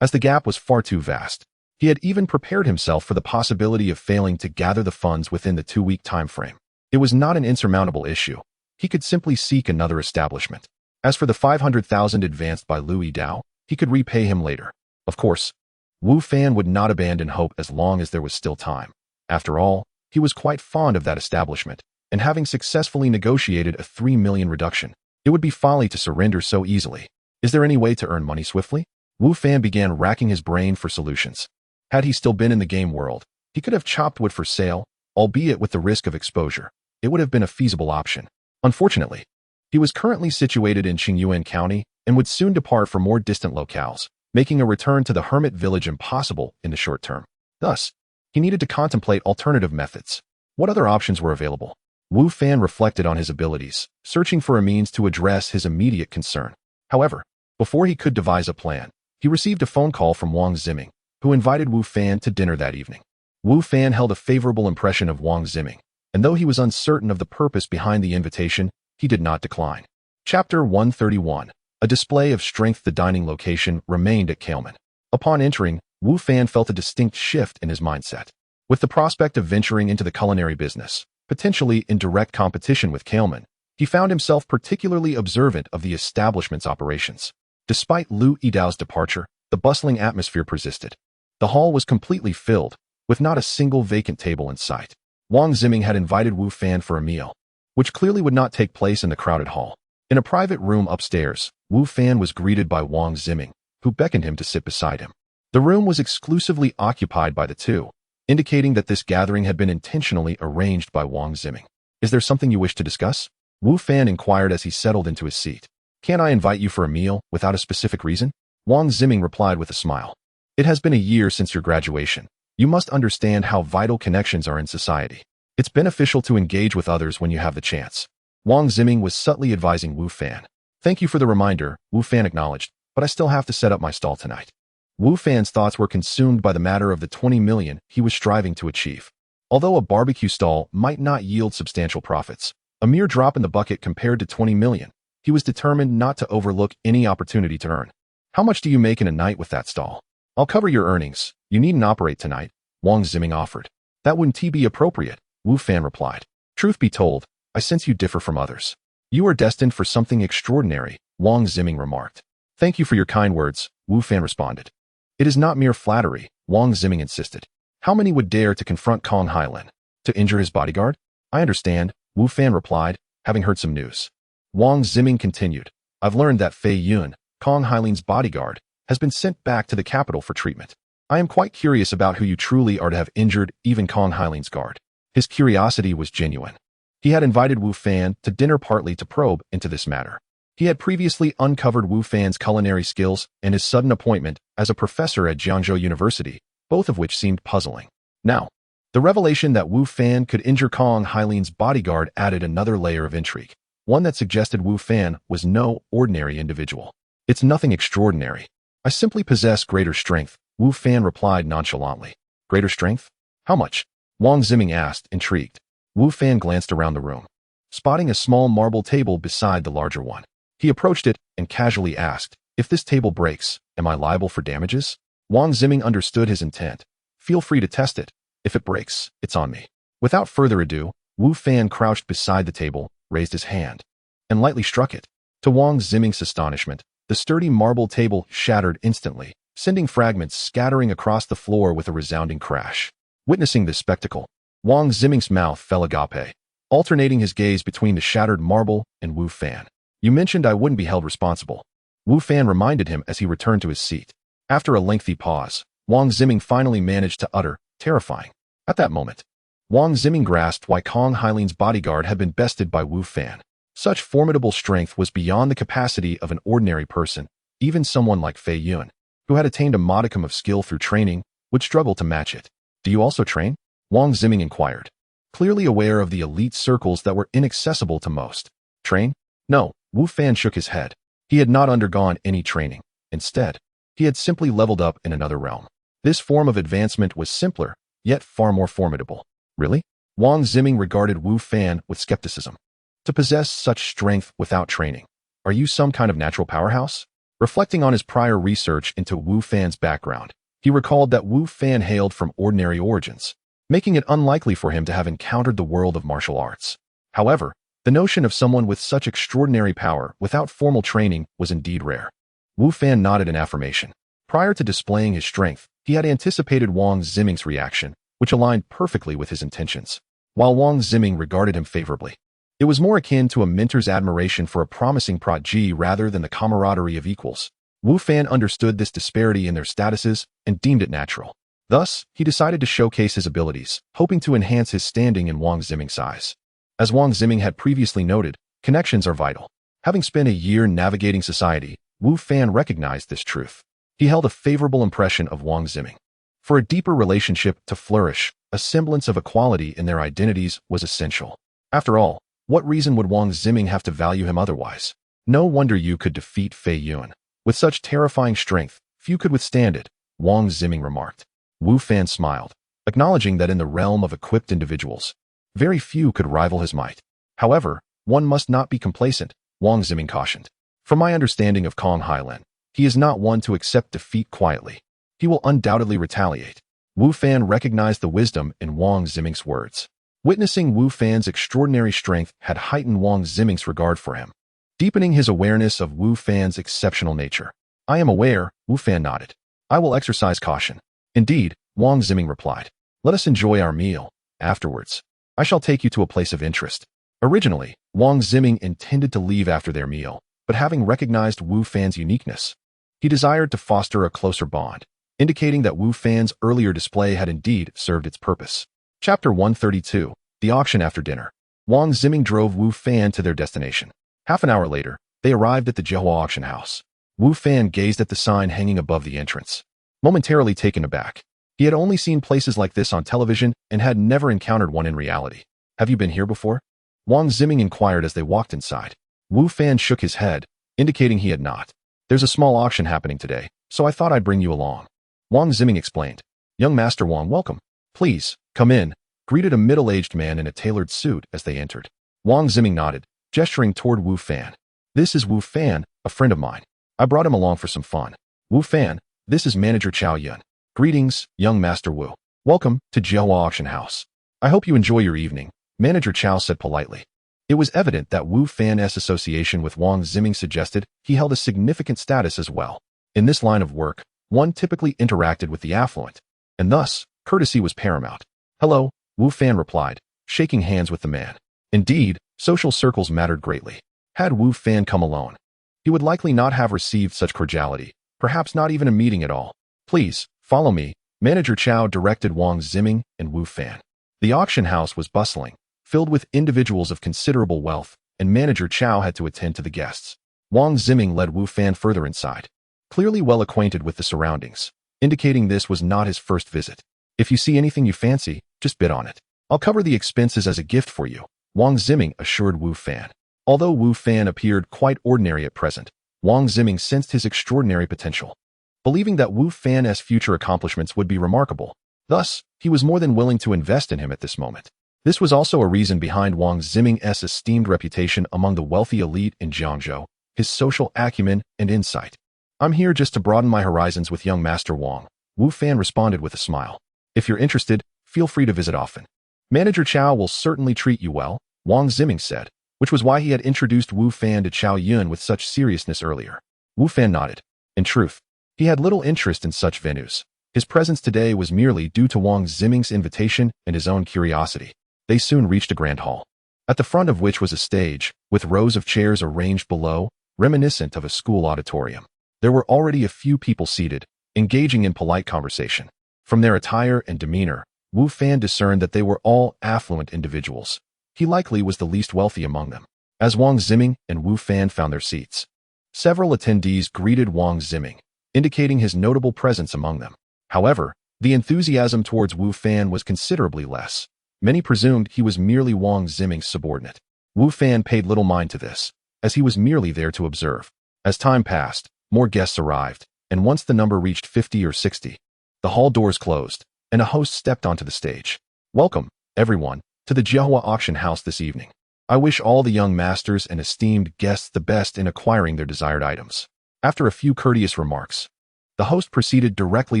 as the gap was far too vast. He had even prepared himself for the possibility of failing to gather the funds within the 2-week time frame. It was not an insurmountable issue. He could simply seek another establishment. As for the 500,000 advanced by Louis Dao, he could repay him later. Of course, Wu Fan would not abandon hope as long as there was still time. After all, he was quite fond of that establishment, and having successfully negotiated a 3 million reduction, it would be folly to surrender so easily. Is there any way to earn money swiftly? Wu Fan began racking his brain for solutions. Had he still been in the game world, he could have chopped wood for sale, albeit with the risk of exposure. It would have been a feasible option. Unfortunately, he was currently situated in Qingyuan County and would soon depart for more distant locales, making a return to the hermit village impossible in the short term. Thus, he needed to contemplate alternative methods. What other options were available? Wu Fan reflected on his abilities, searching for a means to address his immediate concern. However, before he could devise a plan, he received a phone call from Wang Ziming, who invited Wu Fan to dinner that evening. Wu Fan held a favorable impression of Wang Ziming, and though he was uncertain of the purpose behind the invitation, he did not decline. Chapter 131. A display of strength. The dining location remained at Ailment. Upon entering, Wu Fan felt a distinct shift in his mindset. With the prospect of venturing into the culinary business, potentially in direct competition with Ailment, he found himself particularly observant of the establishment's operations. Despite Louis Dao's departure, the bustling atmosphere persisted. The hall was completely filled, with not a single vacant table in sight. Wang Ziming had invited Wu Fan for a meal, which clearly would not take place in the crowded hall. In a private room upstairs, Wu Fan was greeted by Wang Ziming, who beckoned him to sit beside him. The room was exclusively occupied by the two, indicating that this gathering had been intentionally arranged by Wang Ziming. Is there something you wish to discuss? Wu Fan inquired as he settled into his seat. Can I invite you for a meal without a specific reason? Wang Ziming replied with a smile. It has been a year since your graduation. You must understand how vital connections are in society. It's beneficial to engage with others when you have the chance. Wang Ziming was subtly advising Wu Fan. Thank you for the reminder, Wu Fan acknowledged, but I still have to set up my stall tonight. Wu Fan's thoughts were consumed by the matter of the 20 million he was striving to achieve. Although a barbecue stall might not yield substantial profits, a mere drop in the bucket compared to 20 million, he was determined not to overlook any opportunity to earn. How much do you make in a night with that stall? I'll cover your earnings. You needn't operate tonight, Wang Ziming offered. That wouldn't be appropriate, Wu Fan replied. Truth be told, I sense you differ from others. You are destined for something extraordinary, Wang Ziming remarked. Thank you for your kind words, Wu Fan responded. It is not mere flattery, Wang Ziming insisted. How many would dare to confront Kong Hailin? To injure his bodyguard? I understand, Wu Fan replied, having heard some news. Wang Ziming continued. I've learned that Fei Yun, Kong Hailin's bodyguard, has been sent back to the capital for treatment. I am quite curious about who you truly are to have injured even Kong Hailin's guard. His curiosity was genuine. He had invited Wu Fan to dinner partly to probe into this matter. He had previously uncovered Wu Fan's culinary skills and his sudden appointment as a professor at Jiangzhou University, both of which seemed puzzling. Now, the revelation that Wu Fan could injure Kong Hailin's bodyguard added another layer of intrigue, one that suggested Wu Fan was no ordinary individual. It's nothing extraordinary. I simply possess greater strength, Wu Fan replied nonchalantly. Greater strength? How much? Wang Ziming asked, intrigued. Wu Fan glanced around the room, spotting a small marble table beside the larger one. He approached it and casually asked, if this table breaks, am I liable for damages? Wang Ziming understood his intent. Feel free to test it. If it breaks, it's on me. Without further ado, Wu Fan crouched beside the table, raised his hand, and lightly struck it. To Wang Ziming's astonishment, the sturdy marble table shattered instantly, sending fragments scattering across the floor with a resounding crash. Witnessing this spectacle, Wang Ziming's mouth fell agape, alternating his gaze between the shattered marble and Wu Fan. You mentioned I wouldn't be held responsible, Wu Fan reminded him as he returned to his seat. After a lengthy pause, Wang Ziming finally managed to utter, terrifying. At that moment, Wang Ziming grasped why Kong Hailin's bodyguard had been bested by Wu Fan. Such formidable strength was beyond the capacity of an ordinary person. Even someone like Fei Yun, who had attained a modicum of skill through training, would struggle to match it. Do you also train? Wang Ziming inquired, clearly aware of the elite circles that were inaccessible to most. Train? No, Wu Fan shook his head. He had not undergone any training. Instead, he had simply leveled up in another realm. This form of advancement was simpler, yet far more formidable. Really? Wang Ziming regarded Wu Fan with skepticism. To possess such strength without training, are you some kind of natural powerhouse? Reflecting on his prior research into Wu Fan's background, he recalled that Wu Fan hailed from ordinary origins, making it unlikely for him to have encountered the world of martial arts. However, the notion of someone with such extraordinary power without formal training was indeed rare. Wu Fan nodded in affirmation. Prior to displaying his strength, he had anticipated Wang Ziming's reaction, which aligned perfectly with his intentions. While Wang Ziming regarded him favorably, it was more akin to a mentor's admiration for a promising prodigy rather than the camaraderie of equals. Wu Fan understood this disparity in their statuses and deemed it natural. Thus, he decided to showcase his abilities, hoping to enhance his standing in Wang Ziming's eyes. As Wang Ziming had previously noted, connections are vital. Having spent a year navigating society, Wu Fan recognized this truth. He held a favorable impression of Wang Ziming. For a deeper relationship to flourish, a semblance of equality in their identities was essential. After all, what reason would Wang Ziming have to value him otherwise? No wonder you could defeat Fei Yun. With such terrifying strength, few could withstand it, Wang Ziming remarked. Wu Fan smiled, acknowledging that in the realm of equipped individuals, very few could rival his might. However, one must not be complacent, Wang Ziming cautioned. From my understanding of Kong Hailan, he is not one to accept defeat quietly. He will undoubtedly retaliate. Wu Fan recognized the wisdom in Wang Ziming's words. Witnessing Wu Fan's extraordinary strength had heightened Wang Ziming's regard for him, deepening his awareness of Wu Fan's exceptional nature. I am aware, Wu Fan nodded. I will exercise caution. Indeed, Wang Ziming replied. Let us enjoy our meal. Afterwards, I shall take you to a place of interest. Originally, Wang Ziming intended to leave after their meal, but having recognized Wu Fan's uniqueness, he desired to foster a closer bond, indicating that Wu Fan's earlier display had indeed served its purpose. Chapter 132, The Auction After Dinner. Wang Ziming drove Wu Fan to their destination. Half an hour later, they arrived at the Jihua auction house. Wu Fan gazed at the sign hanging above the entrance, momentarily taken aback. He had only seen places like this on television and had never encountered one in reality. Have you been here before? Wang Ziming inquired as they walked inside. Wu Fan shook his head, indicating he had not. There's a small auction happening today, so I thought I'd bring you along. Wang Ziming explained. Young Master Wang, welcome. Please, come in, greeted a middle-aged man in a tailored suit as they entered. Wang Ziming nodded, gesturing toward Wu Fan. This is Wu Fan, a friend of mine. I brought him along for some fun. Wu Fan, this is Manager Chao Yun. Greetings, young Master Wu. Welcome to Jihua Auction House. I hope you enjoy your evening, Manager Chao said politely. It was evident that Wu Fan's association with Wang Ziming suggested he held a significant status as well. In this line of work, one typically interacted with the affluent, and thus, courtesy was paramount. Hello, Wu Fan replied, shaking hands with the man. Indeed, social circles mattered greatly. Had Wu Fan come alone, he would likely not have received such cordiality, perhaps not even a meeting at all. Please, follow me, Manager Chao directed Wang Ziming and Wu Fan. The auction house was bustling, filled with individuals of considerable wealth, and Manager Chao had to attend to the guests. Wang Ziming led Wu Fan further inside, clearly well acquainted with the surroundings, indicating this was not his first visit. If you see anything you fancy, just bid on it. I'll cover the expenses as a gift for you, Wang Ziming assured Wu Fan. Although Wu Fan appeared quite ordinary at present, Wang Ziming sensed his extraordinary potential. Believing that Wu Fan's future accomplishments would be remarkable, thus, he was more than willing to invest in him at this moment. This was also a reason behind Wang Ziming's esteemed reputation among the wealthy elite in Jiangzhou, his social acumen and insight. I'm here just to broaden my horizons with young Master Wang, Wu Fan responded with a smile. If you're interested, feel free to visit often. Manager Chao will certainly treat you well, Wang Ziming said, which was why he had introduced Wu Fan to Chao Yun with such seriousness earlier. Wu Fan nodded. In truth, he had little interest in such venues. His presence today was merely due to Wang Ziming's invitation and his own curiosity. They soon reached a grand hall, at the front of which was a stage, with rows of chairs arranged below, reminiscent of a school auditorium. There were already a few people seated, engaging in polite conversation. From their attire and demeanor, Wu Fan discerned that they were all affluent individuals. He likely was the least wealthy among them. As Wang Ziming and Wu Fan found their seats, several attendees greeted Wang Ziming, indicating his notable presence among them. However, the enthusiasm towards Wu Fan was considerably less. Many presumed he was merely Wang Ziming's subordinate. Wu Fan paid little mind to this, as he was merely there to observe. As time passed, more guests arrived, and once the number reached 50 or 60, The hall doors closed, and a host stepped onto the stage. "Welcome, everyone, to the Jehua auction house this evening. I wish all the young masters and esteemed guests the best in acquiring their desired items." After a few courteous remarks, the host proceeded directly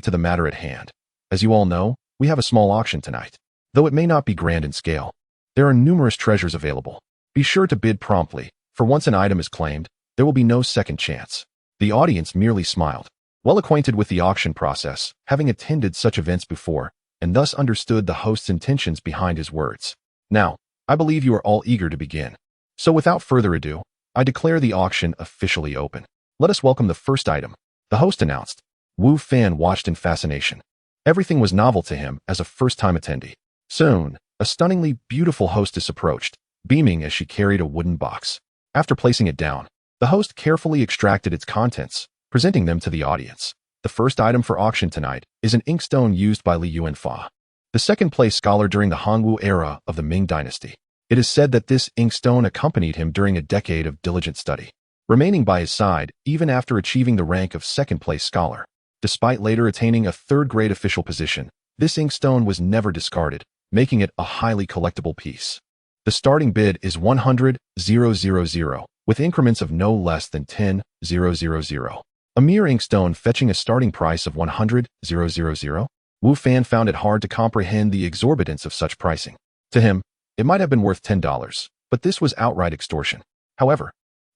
to the matter at hand. "As you all know, we have a small auction tonight. Though it may not be grand in scale, there are numerous treasures available. Be sure to bid promptly, for once an item is claimed, there will be no second chance." The audience merely smiled. Well acquainted with the auction process, having attended such events before, and thus understood the host's intentions behind his words. "Now, I believe you are all eager to begin. So without further ado, I declare the auction officially open. Let us welcome the first item," the host announced. Wu Fan watched in fascination. Everything was novel to him as a first-time attendee. Soon, a stunningly beautiful hostess approached, beaming as she carried a wooden box. After placing it down, the host carefully extracted its contents, presenting them to the audience. The first item for auction tonight is an inkstone used by Li Yuanfa, the second-place scholar during the Hongwu era of the Ming Dynasty. It is said that this inkstone accompanied him during a decade of diligent study, remaining by his side even after achieving the rank of second-place scholar. Despite later attaining a third-grade official position, this inkstone was never discarded, making it a highly collectible piece. The starting bid is 100,000, with increments of no less than 10,000. A mere inkstone fetching a starting price of 100,000? Wu Fan found it hard to comprehend the exorbitance of such pricing. To him, it might have been worth $10, but this was outright extortion. However,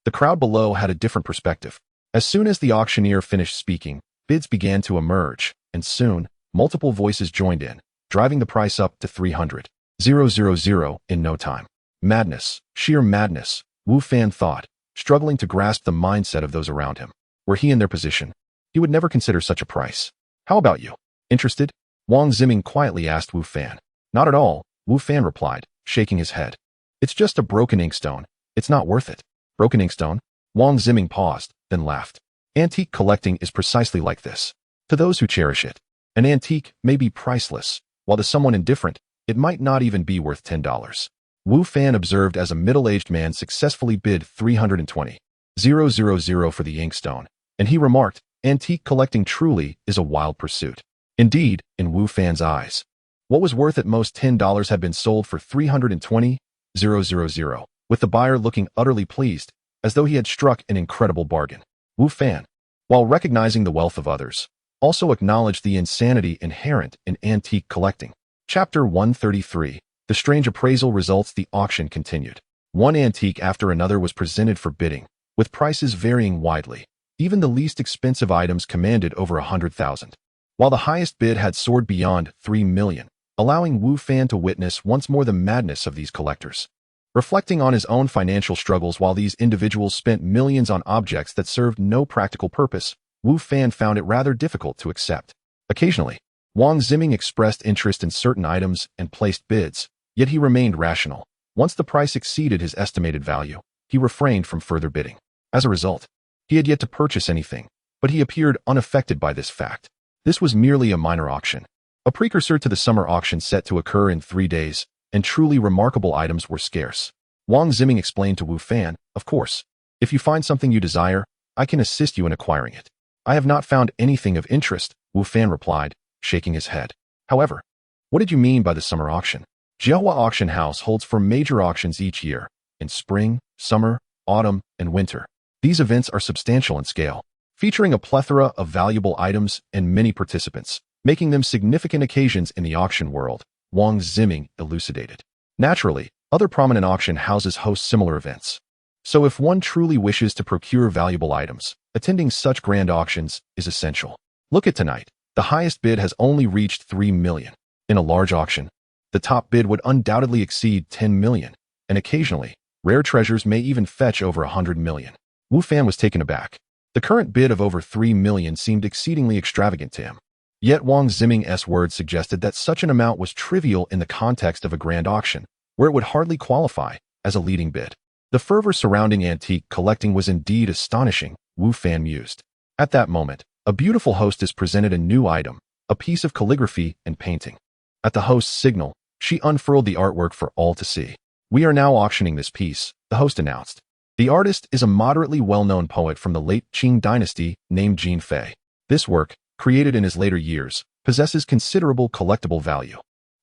the crowd below had a different perspective. As soon as the auctioneer finished speaking, bids began to emerge, and soon, multiple voices joined in, driving the price up to 300,000 in no time. Madness, sheer madness, Wu Fan thought, struggling to grasp the mindset of those around him. Were he in their position, he would never consider such a price. "How about you? Interested?" Wang Ziming quietly asked Wu Fan. "Not at all," Wu Fan replied, shaking his head. "It's just a broken inkstone. It's not worth it." "Broken inkstone?" Wang Ziming paused, then laughed. "Antique collecting is precisely like this. To those who cherish it, an antique may be priceless, while to someone indifferent, it might not even be worth $10. Wu Fan observed as a middle-aged man successfully bid 320,000 for the inkstone, and he remarked, "Antique collecting truly is a wild pursuit." Indeed, in Wu Fan's eyes, what was worth at most $10 had been sold for 320,000, with the buyer looking utterly pleased, as though he had struck an incredible bargain. Wu Fan, while recognizing the wealth of others, also acknowledged the insanity inherent in antique collecting. Chapter 133. The strange appraisal results. The auction continued. One antique after another was presented for bidding, with prices varying widely. Even the least expensive items commanded over 100,000, while the highest bid had soared beyond 3 million, allowing Wu Fan to witness once more the madness of these collectors. Reflecting on his own financial struggles while these individuals spent millions on objects that served no practical purpose, Wu Fan found it rather difficult to accept. Occasionally, Wang Ziming expressed interest in certain items and placed bids, yet he remained rational. Once the price exceeded his estimated value, he refrained from further bidding. As a result, he had yet to purchase anything, but he appeared unaffected by this fact. This was merely a minor auction, a precursor to the summer auction set to occur in 3 days, and truly remarkable items were scarce. Wang Ziming explained to Wu Fan, "Of course, if you find something you desire, I can assist you in acquiring it." "I have not found anything of interest," Wu Fan replied, shaking his head. "However, what did you mean by the summer auction?" Jehua Auction House holds 4 major auctions each year, in spring, summer, autumn, and winter. These events are substantial in scale, featuring a plethora of valuable items and many participants, making them significant occasions in the auction world, Wang Ziming elucidated. Naturally, other prominent auction houses host similar events. So if one truly wishes to procure valuable items, attending such grand auctions is essential. Look at tonight. The highest bid has only reached 3 million. In a large auction, the top bid would undoubtedly exceed 10 million, and occasionally, rare treasures may even fetch over 100 million. Wu Fan was taken aback. The current bid of over 3 million seemed exceedingly extravagant to him. Yet Wang Ziming's words suggested that such an amount was trivial in the context of a grand auction, where it would hardly qualify as a leading bid. The fervor surrounding antique collecting was indeed astonishing, Wu Fan mused. At that moment, a beautiful hostess presented a new item, a piece of calligraphy and painting. At the host's signal, she unfurled the artwork for all to see. "We are now auctioning this piece," the host announced. The artist is a moderately well-known poet from the late Qing dynasty named Jin Fei. This work, created in his later years, possesses considerable collectible value.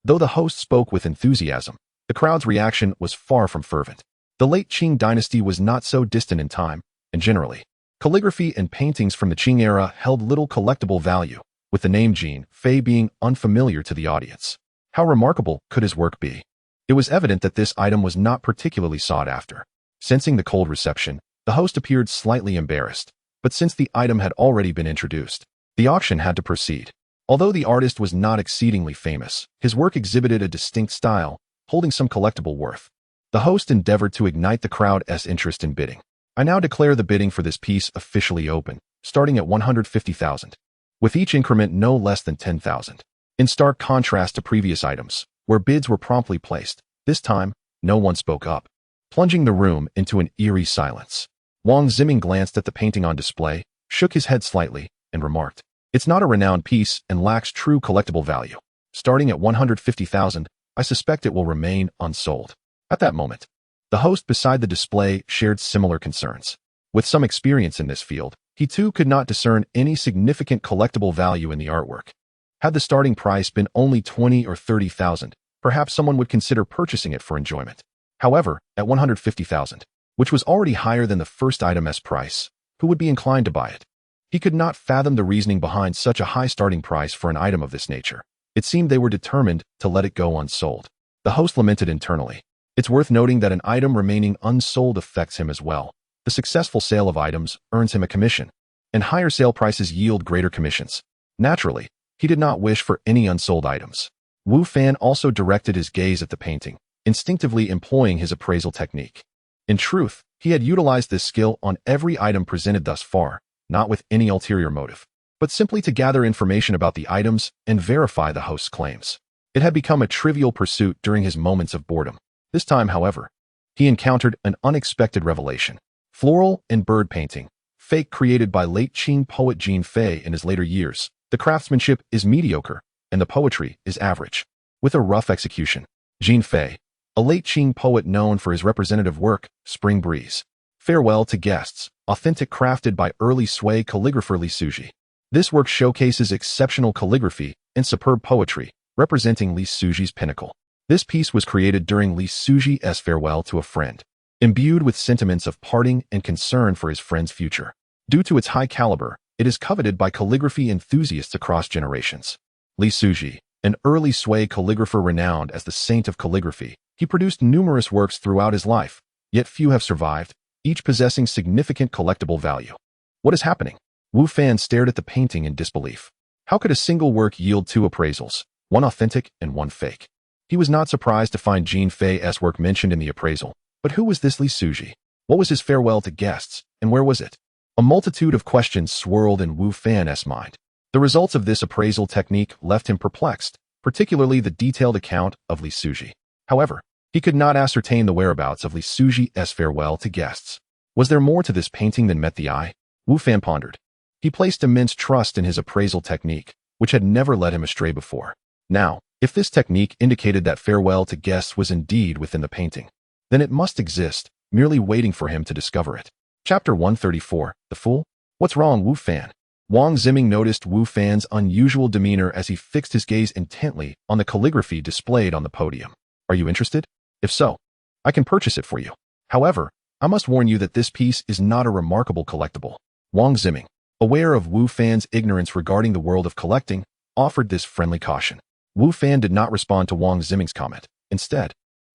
Though the host spoke with enthusiasm, the crowd's reaction was far from fervent. The late Qing dynasty was not so distant in time, and generally, calligraphy and paintings from the Qing era held little collectible value, with the name Jin Fei being unfamiliar to the audience. How remarkable could his work be? It was evident that this item was not particularly sought after. Sensing the cold reception, the host appeared slightly embarrassed, but since the item had already been introduced, the auction had to proceed. Although the artist was not exceedingly famous, his work exhibited a distinct style, holding some collectible worth. The host endeavored to ignite the crowd's interest in bidding. I now declare the bidding for this piece officially open, starting at 150,000, with each increment no less than 10,000. In stark contrast to previous items, where bids were promptly placed, this time, no one spoke up, plunging the room into an eerie silence. Wang Ziming glanced at the painting on display, shook his head slightly, and remarked, "It's not a renowned piece and lacks true collectible value. Starting at 150,000, I suspect it will remain unsold." At that moment, the host beside the display shared similar concerns. With some experience in this field, he too could not discern any significant collectible value in the artwork. Had the starting price been only 20 or 30,000, perhaps someone would consider purchasing it for enjoyment. However, at 150,000, which was already higher than the first item's price, who would be inclined to buy it? He could not fathom the reasoning behind such a high starting price for an item of this nature. It seemed they were determined to let it go unsold. The host lamented internally. It's worth noting that an item remaining unsold affects him as well. The successful sale of items earns him a commission, and higher sale prices yield greater commissions. Naturally, he did not wish for any unsold items. Wu Fan also directed his gaze at the painting, instinctively employing his appraisal technique. In truth, he had utilized this skill on every item presented thus far, not with any ulterior motive, but simply to gather information about the items and verify the host's claims. It had become a trivial pursuit during his moments of boredom. This time, however, he encountered an unexpected revelation. Floral and bird painting, fake created by late Qing poet Jin Fei in his later years. The craftsmanship is mediocre, and the poetry is average. With a rough execution, Jin Fei, a late Qing poet known for his representative work, Spring Breeze. Farewell to Guests, authentic crafted by early Sui calligrapher Li Suji. This work showcases exceptional calligraphy and superb poetry, representing Li Suji's pinnacle. This piece was created during Li Suji's farewell to a friend, imbued with sentiments of parting and concern for his friend's future. Due to its high caliber, it is coveted by calligraphy enthusiasts across generations. Li Suji, an early Sui calligrapher renowned as the saint of calligraphy, he produced numerous works throughout his life, yet few have survived, each possessing significant collectible value. What is happening? Wu Fan stared at the painting in disbelief. How could a single work yield two appraisals, one authentic and one fake? He was not surprised to find Jin Fei's work mentioned in the appraisal. But who was this Li Suji? What was his farewell to guests, and where was it? A multitude of questions swirled in Wu Fan's mind. The results of this appraisal technique left him perplexed, particularly the detailed account of Li Suji. However, he could not ascertain the whereabouts of Li Suji's farewell to guests. Was there more to this painting than met the eye? Wu Fan pondered. He placed immense trust in his appraisal technique, which had never led him astray before. Now, if this technique indicated that farewell to guests was indeed within the painting, then it must exist, merely waiting for him to discover it. Chapter 134, The Fool? What's wrong, Wu Fan? Wang Ziming noticed Wu Fan's unusual demeanor as he fixed his gaze intently on the calligraphy displayed on the podium. Are you interested? If so, I can purchase it for you. However, I must warn you that this piece is not a remarkable collectible. Wang Ziming, aware of Wu Fan's ignorance regarding the world of collecting, offered this friendly caution. Wu Fan did not respond to Wang Ziming's comment. Instead,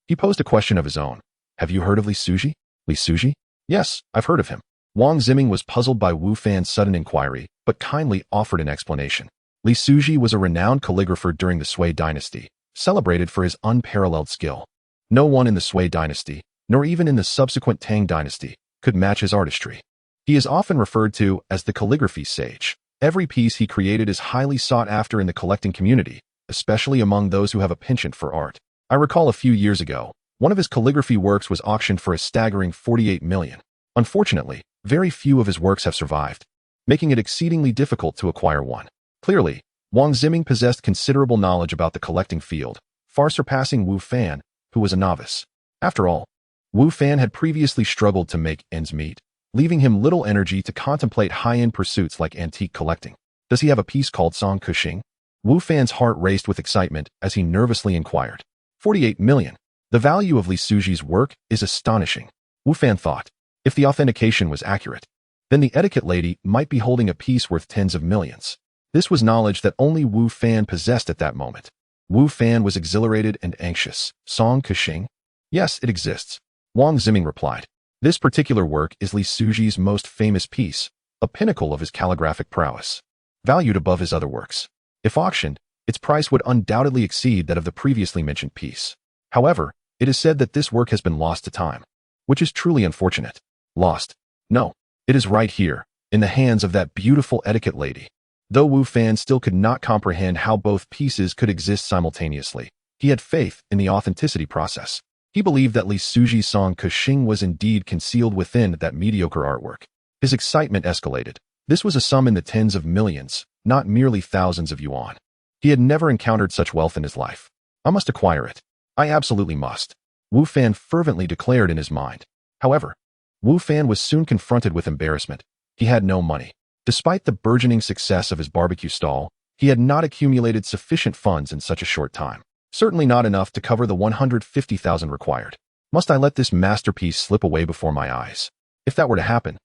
he posed a question of his own. Have you heard of Li Suji? Li Suji? Yes, I've heard of him. Wang Ziming was puzzled by Wu Fan's sudden inquiry, but kindly offered an explanation. Li Suji was a renowned calligrapher during the Sui dynasty, celebrated for his unparalleled skill. No one in the Sui dynasty, nor even in the subsequent Tang dynasty, could match his artistry. He is often referred to as the calligraphy sage. Every piece he created is highly sought after in the collecting community, especially among those who have a penchant for art. I recall a few years ago, one of his calligraphy works was auctioned for a staggering 48 million. Unfortunately, very few of his works have survived, making it exceedingly difficult to acquire one. Clearly, Wang Ziming possessed considerable knowledge about the collecting field, far surpassing Wu Fan, who was a novice. After all, Wu Fan had previously struggled to make ends meet, leaving him little energy to contemplate high-end pursuits like antique collecting. Does he have a piece called Song Kuxing? Wu Fan's heart raced with excitement as he nervously inquired. 48 million. The value of Li Suji's work is astonishing. Wu Fan thought. If the authentication was accurate, then the etiquette lady might be holding a piece worth tens of millions. This was knowledge that only Wu Fan possessed at that moment. Wu Fan was exhilarated and anxious. Song Kuxing? Yes, it exists. Wang Ziming replied. This particular work is Li Suji's most famous piece, a pinnacle of his calligraphic prowess, valued above his other works. If auctioned, its price would undoubtedly exceed that of the previously mentioned piece. However, it is said that this work has been lost to time, which is truly unfortunate. Lost? No, it is right here, in the hands of that beautiful etiquette lady. Though Wu Fan still could not comprehend how both pieces could exist simultaneously, he had faith in the authenticity process. He believed that Li Suji's Song Kuxing was indeed concealed within that mediocre artwork. His excitement escalated. This was a sum in the tens of millions, not merely thousands of yuan. He had never encountered such wealth in his life. I must acquire it. I absolutely must. Wu Fan fervently declared in his mind. However, Wu Fan was soon confronted with embarrassment. He had no money. Despite the burgeoning success of his barbecue stall, he had not accumulated sufficient funds in such a short time. Certainly not enough to cover the 150,000 required. Must I let this masterpiece slip away before my eyes? If that were to happen,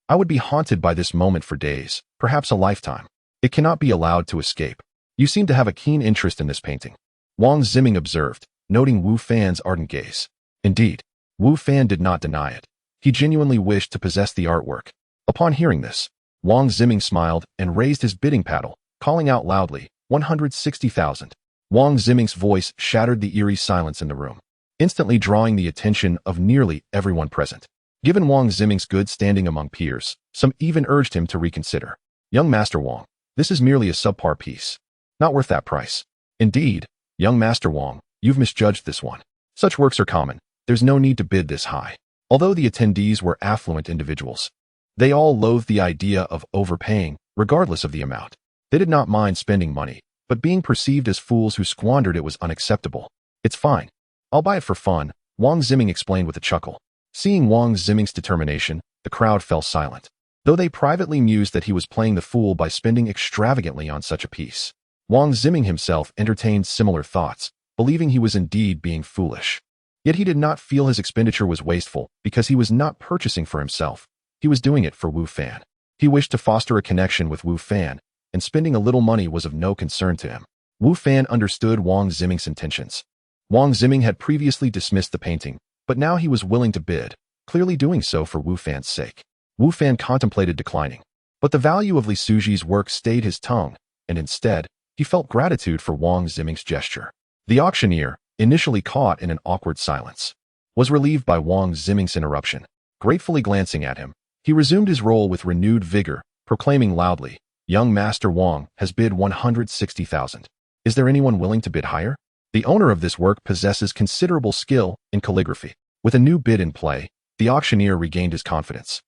I would be haunted by this moment for days, perhaps a lifetime. It cannot be allowed to escape. You seem to have a keen interest in this painting, Wang Ziming observed, noting Wu Fan's ardent gaze. Indeed, Wu Fan did not deny it. He genuinely wished to possess the artwork. Upon hearing this, Wang Ziming smiled and raised his bidding paddle, calling out loudly, 160,000. Wang Ziming's voice shattered the eerie silence in the room, instantly drawing the attention of nearly everyone present. Given Wang Ziming's good standing among peers, some even urged him to reconsider. Young Master Wang, this is merely a subpar piece. Not worth that price. Indeed, young Master Wang, you've misjudged this one. Such works are common. There's no need to bid this high. Although the attendees were affluent individuals, they all loathed the idea of overpaying, regardless of the amount. They did not mind spending money, but being perceived as fools who squandered it was unacceptable. It's fine. I'll buy it for fun, Wang Ziming explained with a chuckle. Seeing Wang Ziming's determination, the crowd fell silent, though they privately mused that he was playing the fool by spending extravagantly on such a piece. Wang Ziming himself entertained similar thoughts, believing he was indeed being foolish. Yet he did not feel his expenditure was wasteful because he was not purchasing for himself. He was doing it for Wu Fan. He wished to foster a connection with Wu Fan, and spending a little money was of no concern to him. Wu Fan understood Wang Ziming's intentions. Wang Ziming had previously dismissed the painting, but now he was willing to bid, clearly doing so for Wu Fan's sake. Wu Fan contemplated declining, but the value of Li Suji's work stayed his tongue, and instead, he felt gratitude for Wang Ziming's gesture. The auctioneer, initially caught in an awkward silence, was relieved by Wang Ziming's interruption. Gratefully glancing at him, he resumed his role with renewed vigor, proclaiming loudly, Young Master Wang has bid 160,000. Is there anyone willing to bid higher? The owner of this work possesses considerable skill in calligraphy. With a new bid in play, the auctioneer regained his confidence,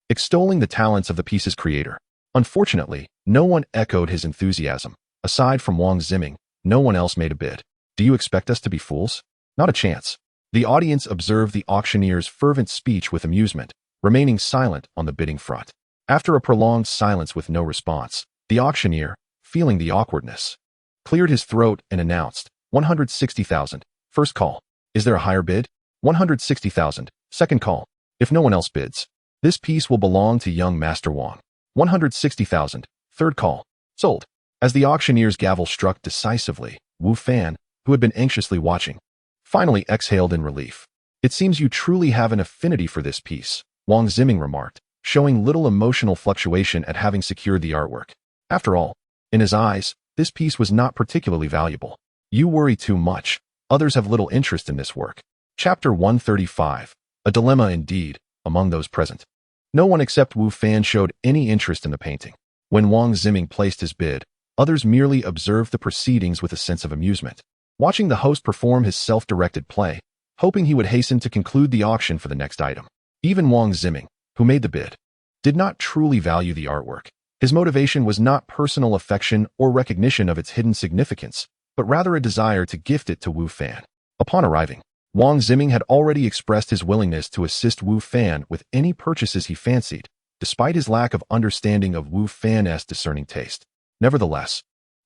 extolling the talents of the piece's creator. Unfortunately, no one echoed his enthusiasm. Aside from Wang Ziming, no one else made a bid. Do you expect us to be fools? Not a chance. The audience observed the auctioneer's fervent speech with amusement, remaining silent on the bidding front. After a prolonged silence with no response, the auctioneer, feeling the awkwardness, cleared his throat and announced, 160,000. First call. Is there a higher bid? 160,000. Second call. If no one else bids, this piece will belong to young Master Wang. 160,000. Third call. Sold. As the auctioneer's gavel struck decisively, Wu Fan, who had been anxiously watching, finally exhaled in relief. It seems you truly have an affinity for this piece, Wang Ziming remarked, showing little emotional fluctuation at having secured the artwork. After all, in his eyes, this piece was not particularly valuable. You worry too much. Others have little interest in this work. Chapter 135. A dilemma indeed, among those present. No one except Wu Fan showed any interest in the painting. When Wang Ziming placed his bid, others merely observed the proceedings with a sense of amusement, watching the host perform his self-directed play, hoping he would hasten to conclude the auction for the next item. Even Wang Ziming, who made the bid, did not truly value the artwork. His motivation was not personal affection or recognition of its hidden significance, but rather a desire to gift it to Wu Fan. Upon arriving, Wang Ziming had already expressed his willingness to assist Wu Fan with any purchases he fancied, despite his lack of understanding of Wu Fan's discerning taste. Nevertheless,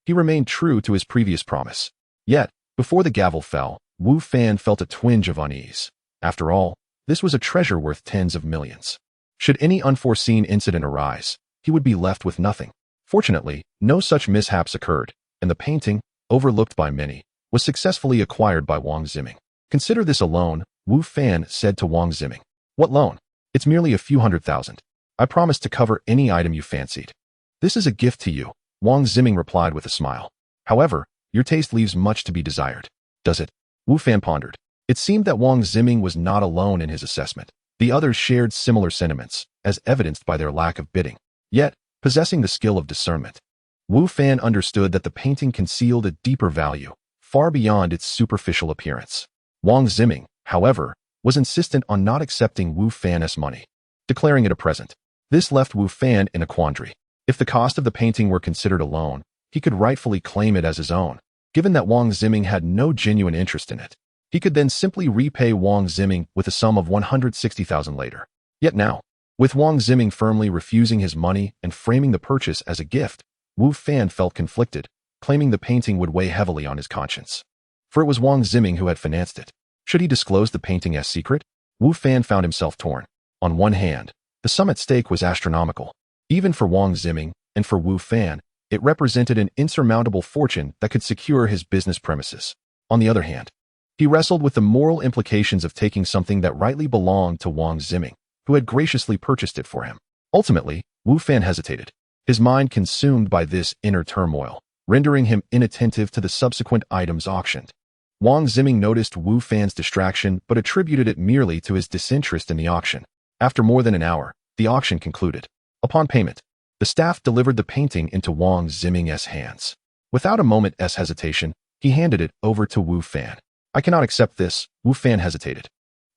He remained true to his previous promise. Yet, before the gavel fell, Wu Fan felt a twinge of unease. After all, this was a treasure worth tens of millions. Should any unforeseen incident arise, he would be left with nothing. Fortunately, no such mishaps occurred, and the painting, overlooked by many, was successfully acquired by Wang Ziming. Consider this a loan, Wu Fan said to Wang Ziming. What loan? It's merely a few $100,000. I promise to cover any item you fancied. This is a gift to you, Wang Ziming replied with a smile. However, your taste leaves much to be desired. Does it? Wu Fan pondered. It seemed that Wang Ziming was not alone in his assessment. The others shared similar sentiments, as evidenced by their lack of bidding. Yet, possessing the skill of discernment, Wu Fan understood that the painting concealed a deeper value, far beyond its superficial appearance. Wang Ziming, however, was insistent on not accepting Wu Fan's money, declaring it a present. This left Wu Fan in a quandary. If the cost of the painting were considered a loan, he could rightfully claim it as his own. Given that Wang Ziming had no genuine interest in it, he could then simply repay Wang Ziming with a sum of 160,000 later. Yet now, with Wang Ziming firmly refusing his money and framing the purchase as a gift, Wu Fan felt conflicted, claiming the painting would weigh heavily on his conscience. For it was Wang Ziming who had financed it. Should he disclose the painting as secret? Wu Fan found himself torn. On one hand, the sum at stake was astronomical. Even for Wang Ziming, and for Wu Fan, it represented an insurmountable fortune that could secure his business premises. On the other hand, he wrestled with the moral implications of taking something that rightly belonged to Wang Ziming, who had graciously purchased it for him. Ultimately, Wu Fan hesitated, his mind consumed by this inner turmoil, rendering him inattentive to the subsequent items auctioned. Wang Ziming noticed Wu Fan's distraction but attributed it merely to his disinterest in the auction. After more than an hour, the auction concluded. Upon payment, the staff delivered the painting into Wang Ziming's hands. Without a moment's hesitation, he handed it over to Wu Fan. I cannot accept this, Wu Fan hesitated.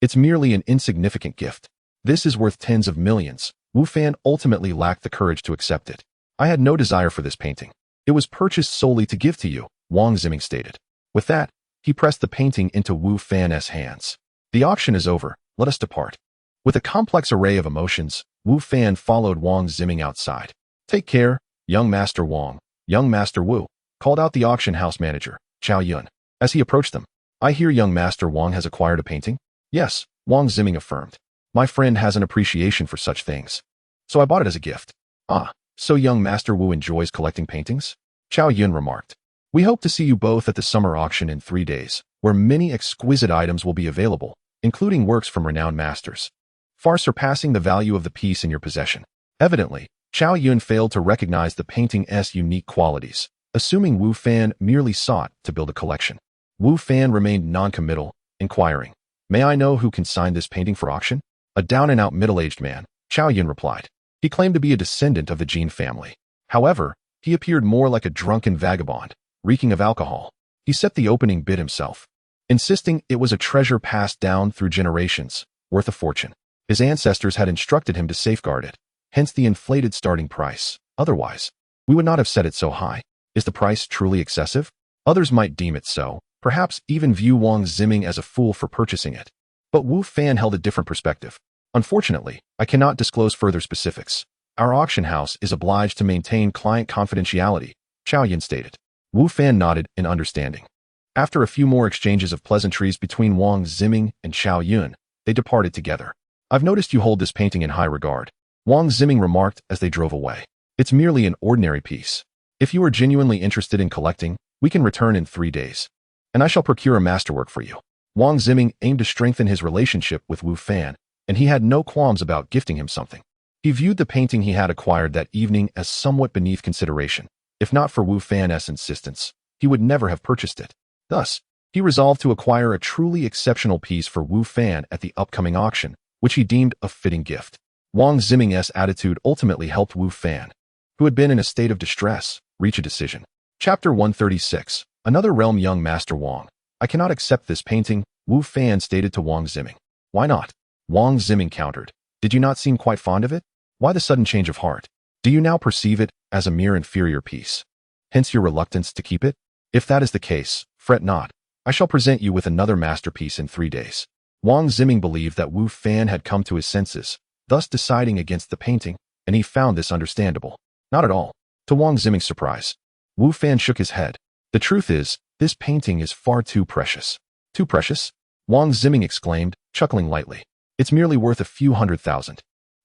It's merely an insignificant gift. This is worth tens of millions. Wu Fan ultimately lacked the courage to accept it. I had no desire for this painting. It was purchased solely to give to you, Wang Ziming stated. With that, he pressed the painting into Wu Fan's hands. The auction is over, let us depart. With a complex array of emotions, Wu Fan followed Wang Ziming outside. Take care, young Master Wang, young Master Wu, called out the auction house manager, Chao Yun, as he approached them. I hear young Master Wang has acquired a painting? Yes, Wang Ziming affirmed. My friend has an appreciation for such things. So I bought it as a gift. Ah, so young Master Wu enjoys collecting paintings? Chao Yun remarked. We hope to see you both at the summer auction in 3 days, where many exquisite items will be available, including works from renowned masters, far surpassing the value of the piece in your possession. Evidently, Chao Yun failed to recognize the painting's unique qualities, assuming Wu Fan merely sought to build a collection. Wu Fan remained non-committal, inquiring, May I know who consigned this painting for auction? A down-and-out middle-aged man, Chao Yun replied. He claimed to be a descendant of the Jin family. However, he appeared more like a drunken vagabond, reeking of alcohol. He set the opening bid himself, insisting it was a treasure passed down through generations, worth a fortune. His ancestors had instructed him to safeguard it, hence the inflated starting price. Otherwise, we would not have set it so high. Is the price truly excessive? Others might deem it so, perhaps even view Wang Ziming as a fool for purchasing it. But Wu Fan held a different perspective. Unfortunately, I cannot disclose further specifics. Our auction house is obliged to maintain client confidentiality, Chao Yun stated. Wu Fan nodded in understanding. After a few more exchanges of pleasantries between Wang Ziming and Chao Yun, they departed together. I've noticed you hold this painting in high regard, Wang Ziming remarked as they drove away. It's merely an ordinary piece. If you are genuinely interested in collecting, we can return in 3 days, and I shall procure a masterwork for you. Wang Ziming aimed to strengthen his relationship with Wu Fan, and he had no qualms about gifting him something. He viewed the painting he had acquired that evening as somewhat beneath consideration. If not for Wu Fan's insistence, he would never have purchased it. Thus, he resolved to acquire a truly exceptional piece for Wu Fan at the upcoming auction, which he deemed a fitting gift. Wang Ziming's attitude ultimately helped Wu Fan, who had been in a state of distress, reach a decision. Chapter 136. Another realm. Young Master Wang, I cannot accept this painting, Wu Fan stated to Wang Ziming. Why not? Wang Ziming countered. Did you not seem quite fond of it? Why the sudden change of heart? Do you now perceive it as a mere inferior piece? Hence your reluctance to keep it? If that is the case, fret not. I shall present you with another masterpiece in 3 days. Wang Ziming believed that Wu Fan had come to his senses, thus deciding against the painting, and he found this understandable. Not at all. To Wang Ziming's surprise, Wu Fan shook his head. The truth is, this painting is far too precious. Too precious? Wang Ziming exclaimed, chuckling lightly. It's merely worth a few $100,000.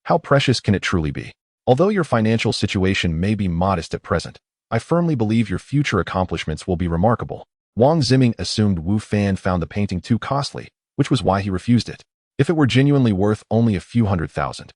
How precious can it truly be? Although your financial situation may be modest at present, I firmly believe your future accomplishments will be remarkable. Wang Ziming assumed Wu Fan found the painting too costly, which was why he refused it. If it were genuinely worth only a few $100,000,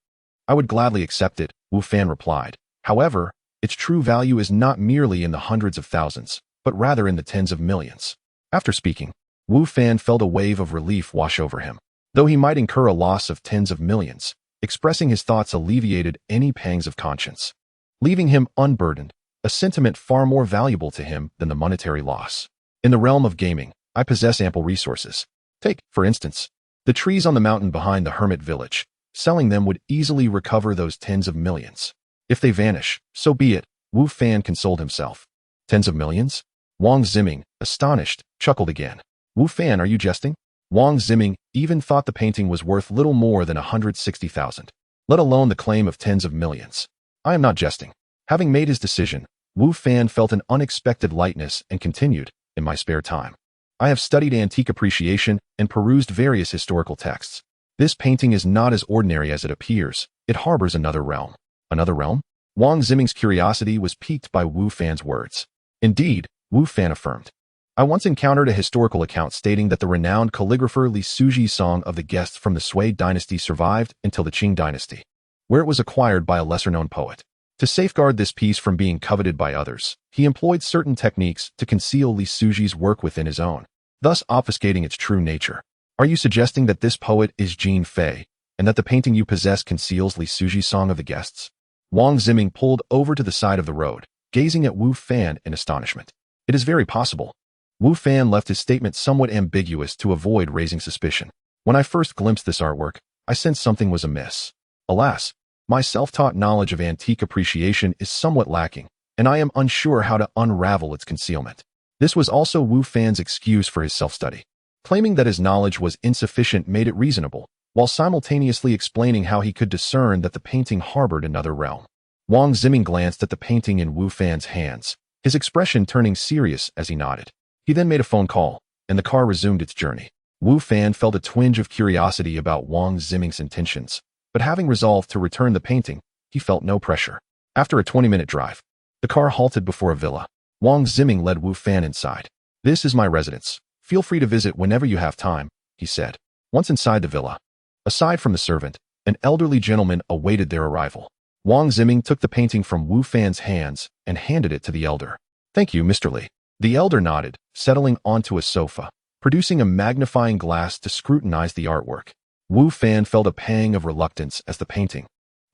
I would gladly accept it, Wu Fan replied. However, its true value is not merely in the hundreds of thousands, but rather in the tens of millions. After speaking, Wu Fan felt a wave of relief wash over him. Though he might incur a loss of tens of millions, expressing his thoughts alleviated any pangs of conscience, leaving him unburdened, a sentiment far more valuable to him than the monetary loss. In the realm of gaming, I possess ample resources. Take, for instance, the trees on the mountain behind the hermit village. Selling them would easily recover those tens of millions. If they vanish, so be it, Wu Fan consoled himself. Tens of millions? Wang Ziming, astonished, chuckled again. Wu Fan, are you jesting? Wang Ziming even thought the painting was worth little more than 160,000, let alone the claim of tens of millions. I am not jesting. Having made his decision, Wu Fan felt an unexpected lightness and continued, in my spare time, I have studied antique appreciation and perused various historical texts. This painting is not as ordinary as it appears. It harbors another realm. Another realm? Wang Ziming's curiosity was piqued by Wu Fan's words. Indeed, Wu Fan affirmed. I once encountered a historical account stating that the renowned calligrapher Li Suji's Song of the Guests from the Sui dynasty survived until the Qing dynasty, where it was acquired by a lesser-known poet. To safeguard this piece from being coveted by others, he employed certain techniques to conceal Li Suji's work within his own, thus obfuscating its true nature. Are you suggesting that this poet is Jin Fei, and that the painting you possess conceals Li Suji's Song of the Guests? Wang Ziming pulled over to the side of the road, gazing at Wu Fan in astonishment. It is very possible. Wu Fan left his statement somewhat ambiguous to avoid raising suspicion. When I first glimpsed this artwork, I sensed something was amiss. Alas, my self-taught knowledge of antique appreciation is somewhat lacking, and I am unsure how to unravel its concealment. This was also Wu Fan's excuse for his self-study. Claiming that his knowledge was insufficient made it reasonable, while simultaneously explaining how he could discern that the painting harbored another realm. Wang Ziming glanced at the painting in Wu Fan's hands, his expression turning serious as he nodded. He then made a phone call, and the car resumed its journey. Wu Fan felt a twinge of curiosity about Wang Ziming's intentions, but having resolved to return the painting, he felt no pressure. After a 20-minute drive, the car halted before a villa. Wang Ziming led Wu Fan inside. This is my residence. Feel free to visit whenever you have time, he said. Once inside the villa, aside from the servant, an elderly gentleman awaited their arrival. Wang Ziming took the painting from Wu Fan's hands and handed it to the elder. Thank you, Mr. Li. The elder nodded, settling onto a sofa, producing a magnifying glass to scrutinize the artwork. Wu Fan felt a pang of reluctance as the painting,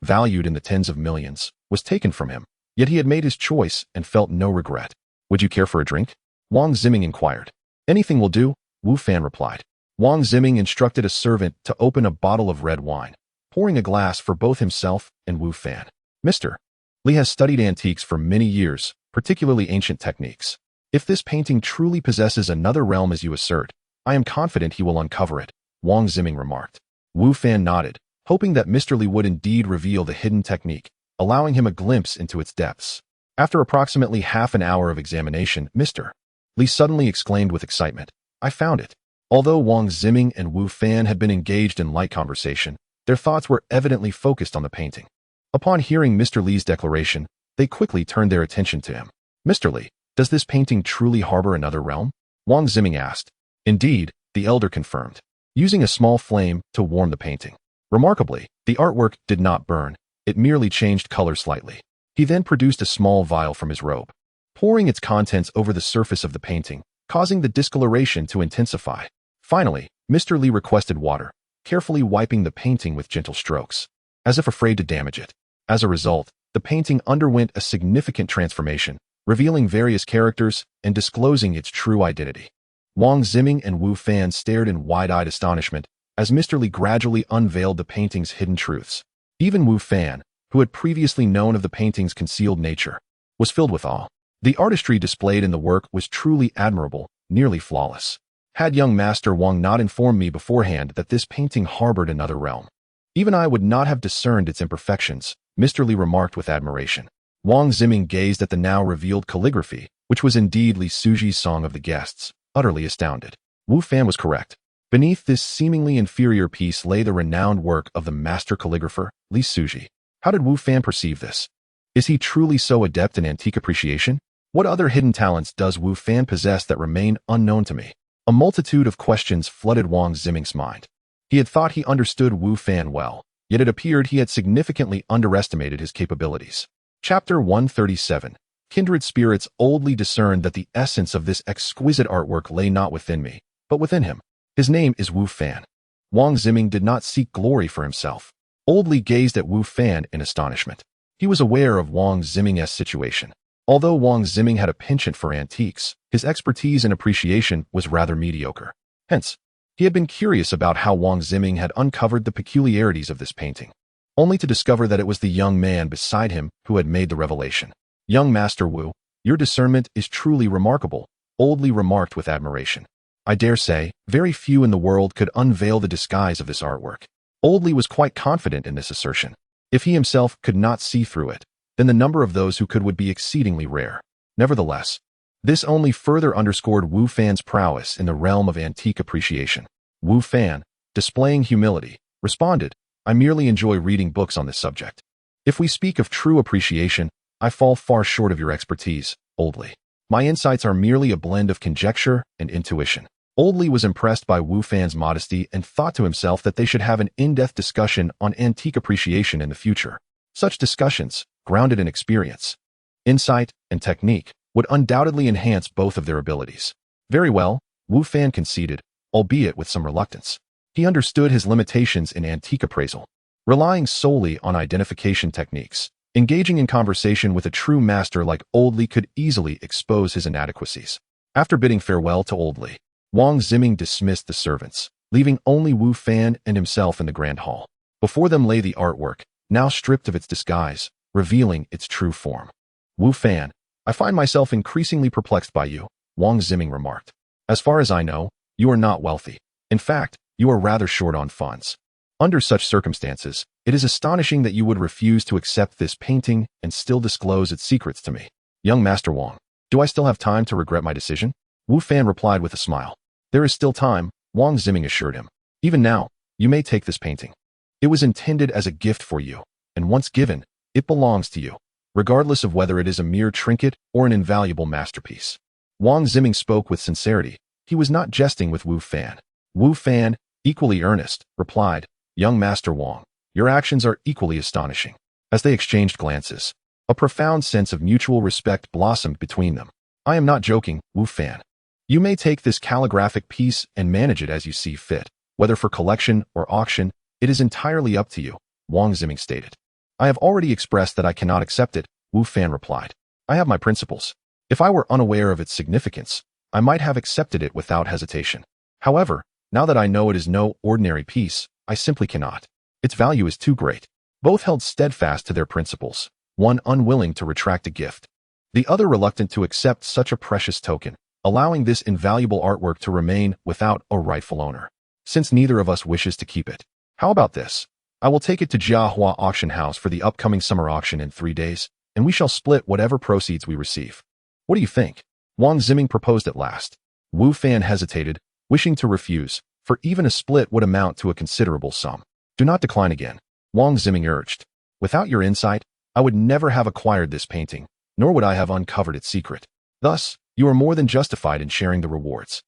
valued in the tens of millions, was taken from him. Yet he had made his choice and felt no regret. Would you care for a drink? Wang Ziming inquired. Anything will do, Wu Fan replied. Wang Ziming instructed a servant to open a bottle of red wine, pouring a glass for both himself and Wu Fan. Mr. Li has studied antiques for many years, particularly ancient techniques. If this painting truly possesses another realm as you assert, I am confident he will uncover it, Wang Ziming remarked. Wu Fan nodded, hoping that Mr. Li would indeed reveal the hidden technique, allowing him a glimpse into its depths. After approximately half an hour of examination, Mr. Li suddenly exclaimed with excitement, I found it. Although Wang Ziming and Wu Fan had been engaged in light conversation, their thoughts were evidently focused on the painting. Upon hearing Mr. Li's declaration, they quickly turned their attention to him. Mr. Li, does this painting truly harbor another realm? Wang Ziming asked. Indeed, the elder confirmed, using a small flame to warm the painting. Remarkably, the artwork did not burn. It merely changed color slightly. He then produced a small vial from his robe, pouring its contents over the surface of the painting, causing the discoloration to intensify. Finally, Mr. Li requested water, carefully wiping the painting with gentle strokes, as if afraid to damage it. As a result, the painting underwent a significant transformation, revealing various characters and disclosing its true identity. Wang Ziming and Wu Fan stared in wide-eyed astonishment as Mr. Li gradually unveiled the painting's hidden truths. Even Wu Fan, who had previously known of the painting's concealed nature, was filled with awe. The artistry displayed in the work was truly admirable, nearly flawless. Had young Master Wang not informed me beforehand that this painting harbored another realm, even I would not have discerned its imperfections, Mr. Li remarked with admiration. Wang Ziming gazed at the now revealed calligraphy, which was indeed Li Suji's Song of the Guests, utterly astounded. Wu Fan was correct. Beneath this seemingly inferior piece lay the renowned work of the master calligrapher, Li Suji. How did Wu Fan perceive this? Is he truly so adept in antique appreciation? What other hidden talents does Wu Fan possess that remain unknown to me? A multitude of questions flooded Wang Ziming's mind. He had thought he understood Wu Fan well, yet it appeared he had significantly underestimated his capabilities. Chapter 137. Kindred spirits oldly discerned that the essence of this exquisite artwork lay not within me, but within him. His name is Wu Fan. Wang Ziming did not seek glory for himself. Oldly gazed at Wu Fan in astonishment. He was aware of Wang Ziming's situation. Although Wang Ziming had a penchant for antiques, his expertise and appreciation was rather mediocre. Hence, he had been curious about how Wang Ziming had uncovered the peculiarities of this painting, only to discover that it was the young man beside him who had made the revelation. Young Master Wu, your discernment is truly remarkable, Oldly remarked with admiration. I dare say, very few in the world could unveil the disguise of this artwork. Oldly was quite confident in this assertion. If he himself could not see through it, then the number of those who could would be exceedingly rare. Nevertheless, this only further underscored Wu Fan's prowess in the realm of antique appreciation. Wu Fan, displaying humility, responded, I merely enjoy reading books on this subject. If we speak of true appreciation, I fall far short of your expertise, Oldly. My insights are merely a blend of conjecture and intuition. Oldly was impressed by Wu Fan's modesty and thought to himself that they should have an in-depth discussion on antique appreciation in the future. Such discussions, grounded in experience, insight, and technique, would undoubtedly enhance both of their abilities. Very well, Wu Fan conceded, albeit with some reluctance. He understood his limitations in antique appraisal. Relying solely on identification techniques, engaging in conversation with a true master like Oldly could easily expose his inadequacies. After bidding farewell to Oldly, Wang Ziming dismissed the servants, leaving only Wu Fan and himself in the grand hall. Before them lay the artwork, now stripped of its disguise, revealing its true form. Wu Fan, I find myself increasingly perplexed by you, Wang Ziming remarked. As far as I know, you are not wealthy. In fact, you are rather short on funds. Under such circumstances, it is astonishing that you would refuse to accept this painting and still disclose its secrets to me. Young Master Wang, do I still have time to regret my decision? Wu Fan replied with a smile. There is still time, Wang Ziming assured him. Even now, you may take this painting. It was intended as a gift for you, and once given, it belongs to you, regardless of whether it is a mere trinket or an invaluable masterpiece. Wang Ziming spoke with sincerity. He was not jesting with Wu Fan. Wu Fan, equally earnest, replied, Young Master Wang, your actions are equally astonishing. As they exchanged glances, a profound sense of mutual respect blossomed between them. I am not joking, Wu Fan. You may take this calligraphic piece and manage it as you see fit. Whether for collection or auction, it is entirely up to you, Wang Ziming stated. I have already expressed that I cannot accept it, Wu Fan replied. I have my principles. If I were unaware of its significance, I might have accepted it without hesitation. However, now that I know it is no ordinary piece, I simply cannot. Its value is too great. Both held steadfast to their principles, one unwilling to retract a gift, the other reluctant to accept such a precious token, allowing this invaluable artwork to remain without a rightful owner. Since neither of us wishes to keep it, how about this? I will take it to Jiahua Auction House for the upcoming summer auction in 3 days, and we shall split whatever proceeds we receive. What do you think? Wang Ziming proposed at last. Wu Fan hesitated, wishing to refuse, for even a split would amount to a considerable sum. Do not decline again, Wang Ziming urged. Without your insight, I would never have acquired this painting, nor would I have uncovered its secret. Thus, you are more than justified in sharing the rewards.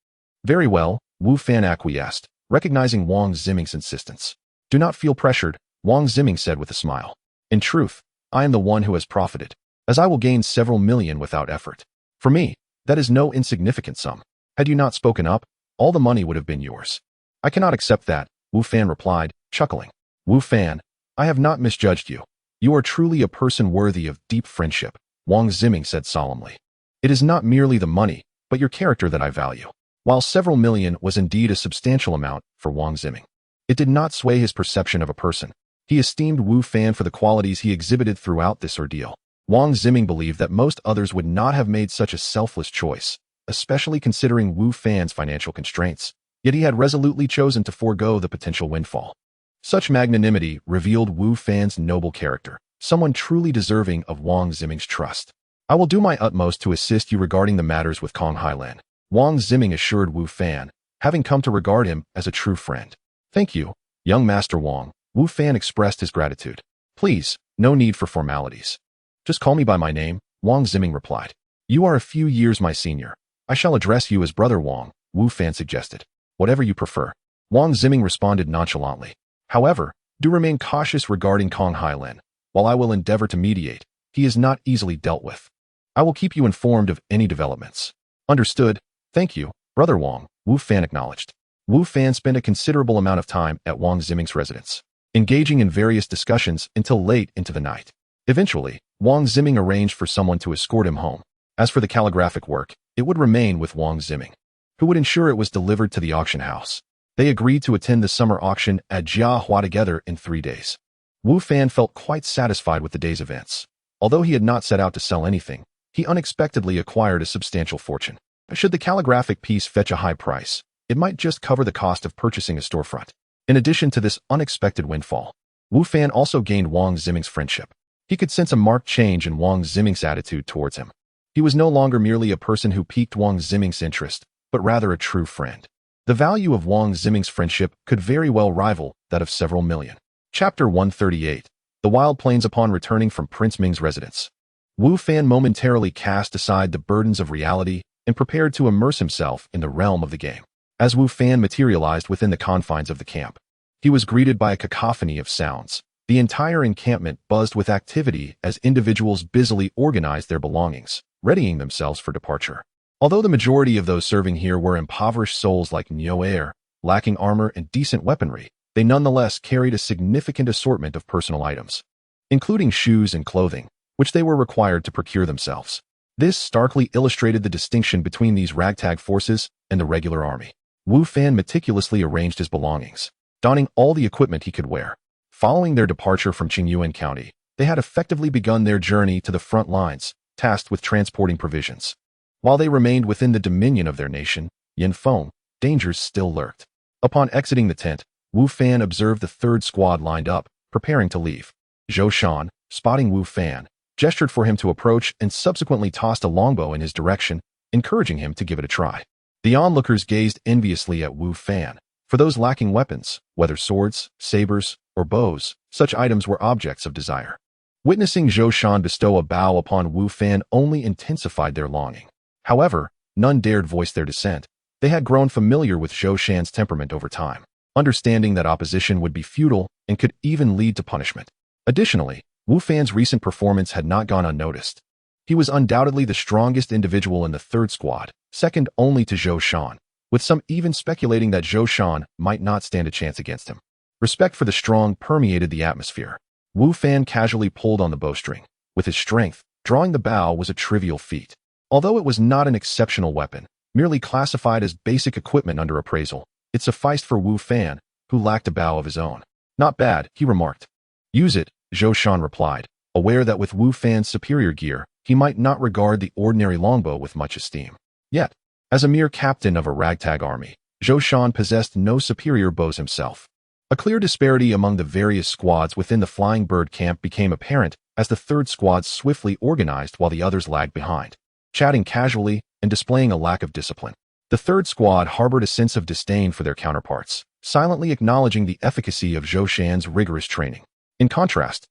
Very well, Wu Fan acquiesced, recognizing Wang Ziming's insistence. Do not feel pressured, Wang Ziming said with a smile. In truth, I am the one who has profited, as I will gain several million without effort. For me, that is no insignificant sum. Had you not spoken up, all the money would have been yours. I cannot accept that, Wu Fan replied, chuckling. Wu Fan, I have not misjudged you. You are truly a person worthy of deep friendship, Wang Ziming said solemnly. It is not merely the money, but your character that I value. While several million was indeed a substantial amount for Wang Ziming, it did not sway his perception of a person. He esteemed Wu Fan for the qualities he exhibited throughout this ordeal. Wang Ziming believed that most others would not have made such a selfless choice, especially considering Wu Fan's financial constraints, yet he had resolutely chosen to forego the potential windfall. Such magnanimity revealed Wu Fan's noble character. someone truly deserving of Wang Ziming's trust. I will do my utmost to assist you regarding the matters with Kong Hailan, Wang Ziming assured Wu Fan, having come to regard him as a true friend. Thank you, young Master Wang, Wu Fan expressed his gratitude. Please, no need for formalities. Just call me by my name, Wang Ziming replied. You are a few years my senior. I shall address you as Brother Wang, Wu Fan suggested. Whatever you prefer. Wang Ziming responded nonchalantly. However, do remain cautious regarding Kong Hailan. While I will endeavor to mediate, he is not easily dealt with. I will keep you informed of any developments. Understood. Thank you, Brother Wang, Wu Fan acknowledged. Wu Fan spent a considerable amount of time at Wang Ziming's residence, engaging in various discussions until late into the night. Eventually, Wang Ziming arranged for someone to escort him home. As for the calligraphic work, it would remain with Wang Ziming, who would ensure it was delivered to the auction house. They agreed to attend the summer auction at Jiahua together in 3 days. Wu Fan felt quite satisfied with the day's events. Although he had not set out to sell anything, he unexpectedly acquired a substantial fortune. Should the calligraphic piece fetch a high price, it might just cover the cost of purchasing a storefront. In addition to this unexpected windfall, Wu Fan also gained Wang Ziming's friendship. He could sense a marked change in Wang Ziming's attitude towards him. He was no longer merely a person who piqued Wang Ziming's interest, but rather a true friend. The value of Wang Ziming's friendship could very well rival that of several million. Chapter 138. The Wild Plains. Upon returning from Prince Ming's residence, Wu Fan momentarily cast aside the burdens of reality and prepared to immerse himself in the realm of the game. As Wu Fan materialized within the confines of the camp, he was greeted by a cacophony of sounds. The entire encampment buzzed with activity as individuals busily organized their belongings, readying themselves for departure. Although the majority of those serving here were impoverished souls like Nyo, lacking armor and decent weaponry, they nonetheless carried a significant assortment of personal items, including shoes and clothing, which they were required to procure themselves. This starkly illustrated the distinction between these ragtag forces and the regular army. Wu Fan meticulously arranged his belongings, donning all the equipment he could wear. Following their departure from Qingyuan County, they had effectively begun their journey to the front lines, tasked with transporting provisions. While they remained within the dominion of their nation, Yinfeng, dangers still lurked. Upon exiting the tent, Wu Fan observed the third squad lined up, preparing to leave. Zhou Shan, spotting Wu Fan, gestured for him to approach and subsequently tossed a longbow in his direction, encouraging him to give it a try. The onlookers gazed enviously at Wu Fan. For those lacking weapons, whether swords, sabers, or bows, such items were objects of desire. Witnessing Zhou Shan bestow a bow upon Wu Fan only intensified their longing. However, none dared voice their dissent. They had grown familiar with Zhou Shan's temperament over time, understanding that opposition would be futile and could even lead to punishment. Additionally, Wu Fan's recent performance had not gone unnoticed. He was undoubtedly the strongest individual in the third squad, second only to Zhou Shan, with some even speculating that Zhou Shan might not stand a chance against him. Respect for the strong permeated the atmosphere. Wu Fan casually pulled on the bowstring. With his strength, drawing the bow was a trivial feat. Although it was not an exceptional weapon, merely classified as basic equipment under appraisal, it sufficed for Wu Fan, who lacked a bow of his own. Not bad, he remarked. Use it, Zhou Shan replied, aware that with Wu Fan's superior gear, he might not regard the ordinary longbow with much esteem. Yet, as a mere captain of a ragtag army, Zhou Shan possessed no superior bows himself. A clear disparity among the various squads within the Flying Bird camp became apparent as the third squad swiftly organized while the others lagged behind, chatting casually and displaying a lack of discipline. The third squad harbored a sense of disdain for their counterparts, silently acknowledging the efficacy of Zhou Shan's rigorous training. In contrast,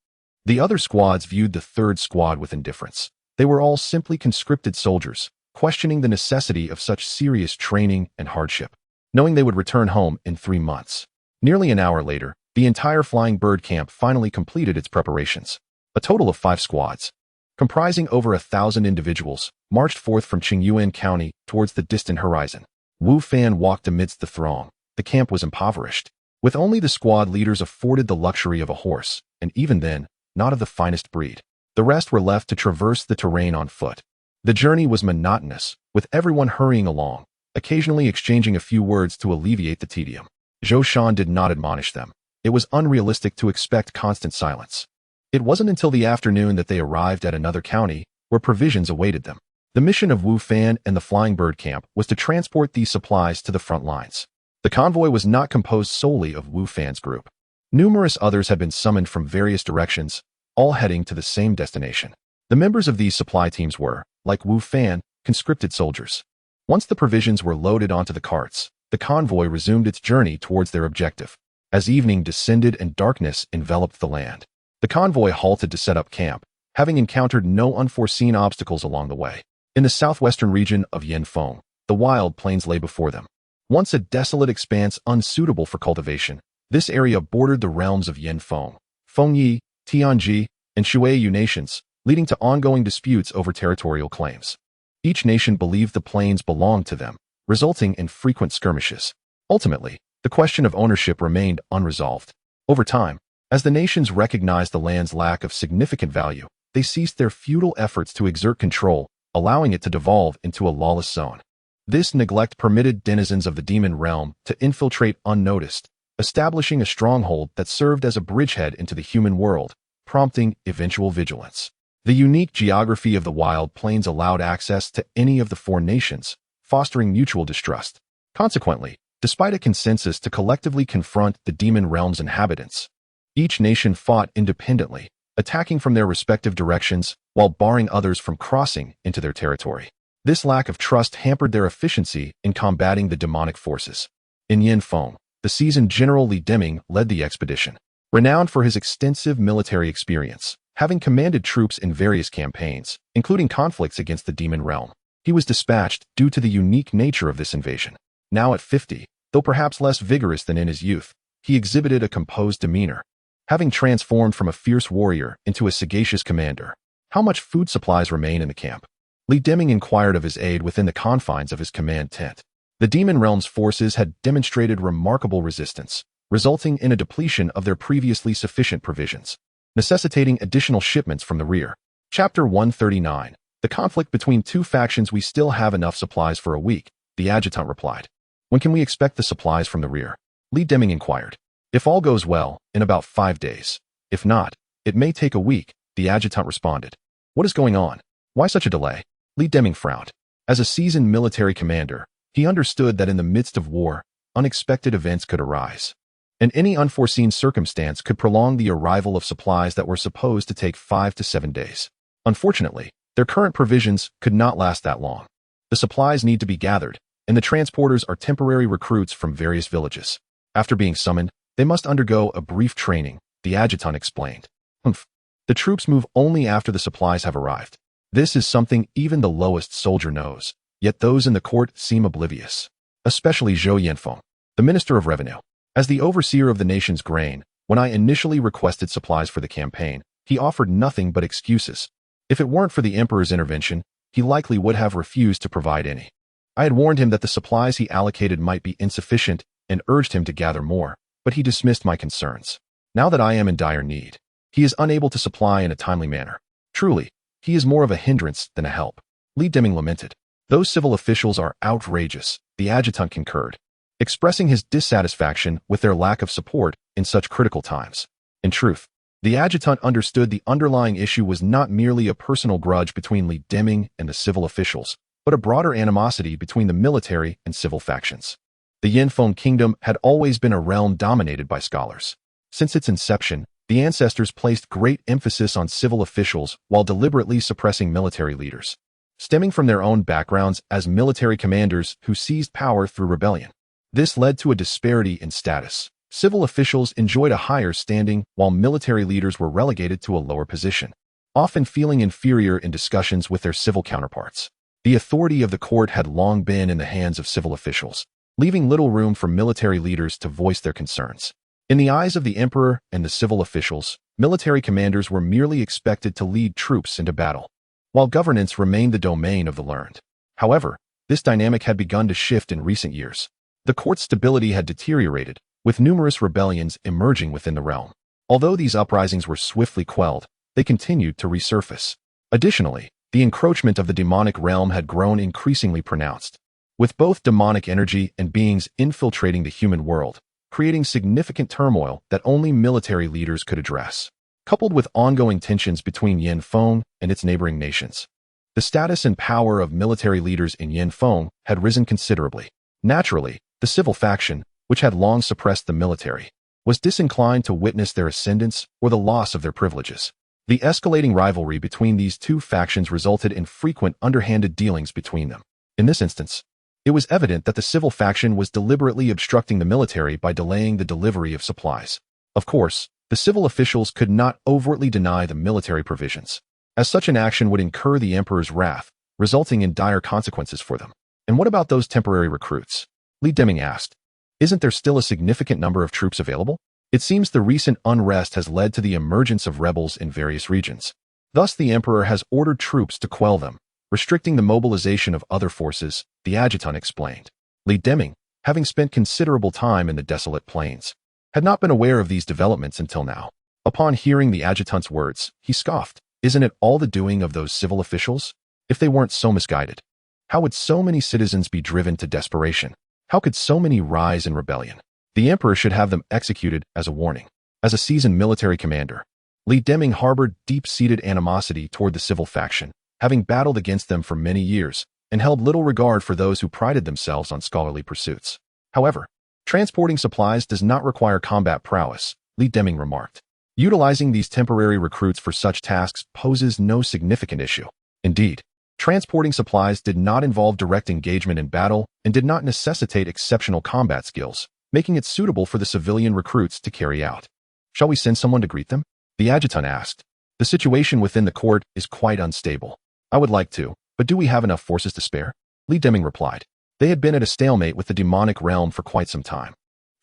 the other squads viewed the third squad with indifference. They were all simply conscripted soldiers, questioning the necessity of such serious training and hardship, knowing they would return home in 3 months. Nearly an hour later, the entire Flying Bird camp finally completed its preparations. A total of 5 squads, comprising over 1,000 individuals, marched forth from Qingyuan County towards the distant horizon. Wu Fan walked amidst the throng. The camp was impoverished, with only the squad leaders afforded the luxury of a horse, and even then, not of the finest breed. The rest were left to traverse the terrain on foot. The journey was monotonous, with everyone hurrying along, occasionally exchanging a few words to alleviate the tedium. Zhou Shan did not admonish them. It was unrealistic to expect constant silence. It wasn't until the afternoon that they arrived at another county, where provisions awaited them. The mission of Wu Fan and the Flying Bird camp was to transport these supplies to the front lines. The convoy was not composed solely of Wu Fan's group. Numerous others had been summoned from various directions, all heading to the same destination. The members of these supply teams were, like Wu Fan, conscripted soldiers. Once the provisions were loaded onto the carts, the convoy resumed its journey towards their objective. As evening descended and darkness enveloped the land, the convoy halted to set up camp, having encountered no unforeseen obstacles along the way. In the southwestern region of Yinfeng, the wild plains lay before them. Once a desolate expanse unsuitable for cultivation, this area bordered the realms of Yinfeng, Fengyi, Tianji, and Shuaiyu nations, leading to ongoing disputes over territorial claims. Each nation believed the plains belonged to them, resulting in frequent skirmishes. Ultimately, the question of ownership remained unresolved. Over time, as the nations recognized the land's lack of significant value, they ceased their futile efforts to exert control, allowing it to devolve into a lawless zone. This neglect permitted denizens of the demon realm to infiltrate unnoticed, establishing a stronghold that served as a bridgehead into the human world, prompting eventual vigilance. The unique geography of the wild plains allowed access to any of the four nations, fostering mutual distrust. Consequently, despite a consensus to collectively confront the demon realm's inhabitants, each nation fought independently, attacking from their respective directions while barring others from crossing into their territory. This lack of trust hampered their efficiency in combating the demonic forces. In Yinfeng, the seasoned General Li Deming led the expedition. Renowned for his extensive military experience, having commanded troops in various campaigns, including conflicts against the demon realm, he was dispatched due to the unique nature of this invasion. Now at 50, though perhaps less vigorous than in his youth, he exhibited a composed demeanor. Having transformed from a fierce warrior into a sagacious commander, how much food supplies remain in the camp? Li Deming inquired of his aide within the confines of his command tent. The demon realm's forces had demonstrated remarkable resistance, resulting in a depletion of their previously sufficient provisions, necessitating additional shipments from the rear. Chapter 139. The conflict between two factions. We still have enough supplies for a week, the adjutant replied. When can we expect the supplies from the rear? Li Deming inquired. If all goes well, in about 5 days. If not, it may take a week, the adjutant responded. What is going on? Why such a delay? Li Deming frowned. As a seasoned military commander, he understood that in the midst of war, unexpected events could arise, and any unforeseen circumstance could prolong the arrival of supplies that were supposed to take 5 to 7 days. Unfortunately, their current provisions could not last that long. The supplies need to be gathered, and the transporters are temporary recruits from various villages. After being summoned, they must undergo a brief training, the adjutant explained. The troops move only after the supplies have arrived. This is something even the lowest soldier knows, yet those in the court seem oblivious. Especially Zhou Yanfeng, the Minister of Revenue. As the overseer of the nation's grain, when I initially requested supplies for the campaign, he offered nothing but excuses. If it weren't for the emperor's intervention, he likely would have refused to provide any. I had warned him that the supplies he allocated might be insufficient and urged him to gather more, but he dismissed my concerns. Now that I am in dire need, he is unable to supply in a timely manner. Truly, he is more of a hindrance than a help. Li Deming lamented. Those civil officials are outrageous, the adjutant concurred, expressing his dissatisfaction with their lack of support in such critical times. In truth, the adjutant understood the underlying issue was not merely a personal grudge between Li Deming and the civil officials, but a broader animosity between the military and civil factions. The Yinfeng kingdom had always been a realm dominated by scholars. Since its inception, the ancestors placed great emphasis on civil officials while deliberately suppressing military leaders, stemming from their own backgrounds as military commanders who seized power through rebellion. This led to a disparity in status. Civil officials enjoyed a higher standing while military leaders were relegated to a lower position, often feeling inferior in discussions with their civil counterparts. The authority of the court had long been in the hands of civil officials, leaving little room for military leaders to voice their concerns. In the eyes of the emperor and the civil officials, military commanders were merely expected to lead troops into battle, while governance remained the domain of the learned. However, this dynamic had begun to shift in recent years. The court's stability had deteriorated, with numerous rebellions emerging within the realm. Although these uprisings were swiftly quelled, they continued to resurface. Additionally, the encroachment of the demonic realm had grown increasingly pronounced, with both demonic energy and beings infiltrating the human world, creating significant turmoil that only military leaders could address. Coupled with ongoing tensions between Yinfeng and its neighboring nations, the status and power of military leaders in Yinfeng had risen considerably. Naturally, the civil faction, which had long suppressed the military, was disinclined to witness their ascendance or the loss of their privileges. The escalating rivalry between these two factions resulted in frequent underhanded dealings between them. In this instance, it was evident that the civil faction was deliberately obstructing the military by delaying the delivery of supplies. Of course, the civil officials could not overtly deny the military provisions, as such an action would incur the emperor's wrath, resulting in dire consequences for them. And what about those temporary recruits? Li Deming asked. Isn't there still a significant number of troops available? It seems the recent unrest has led to the emergence of rebels in various regions. Thus, the emperor has ordered troops to quell them, restricting the mobilization of other forces, the adjutant explained. Li Deming, having spent considerable time in the desolate plains, had not been aware of these developments until now. Upon hearing the adjutant's words, he scoffed. Isn't it all the doing of those civil officials? If they weren't so misguided, how would so many citizens be driven to desperation? How could so many rise in rebellion? The emperor should have them executed as a warning. As a seasoned military commander, Li Deming harbored deep-seated animosity toward the civil faction, having battled against them for many years, and held little regard for those who prided themselves on scholarly pursuits. However, transporting supplies does not require combat prowess, Li Deming remarked. Utilizing these temporary recruits for such tasks poses no significant issue. Indeed, transporting supplies did not involve direct engagement in battle and did not necessitate exceptional combat skills, making it suitable for the civilian recruits to carry out. Shall we send someone to greet them? The adjutant asked. The situation within the court is quite unstable. I would like to, but do we have enough forces to spare? Li Deming replied. They had been at a stalemate with the demonic realm for quite some time,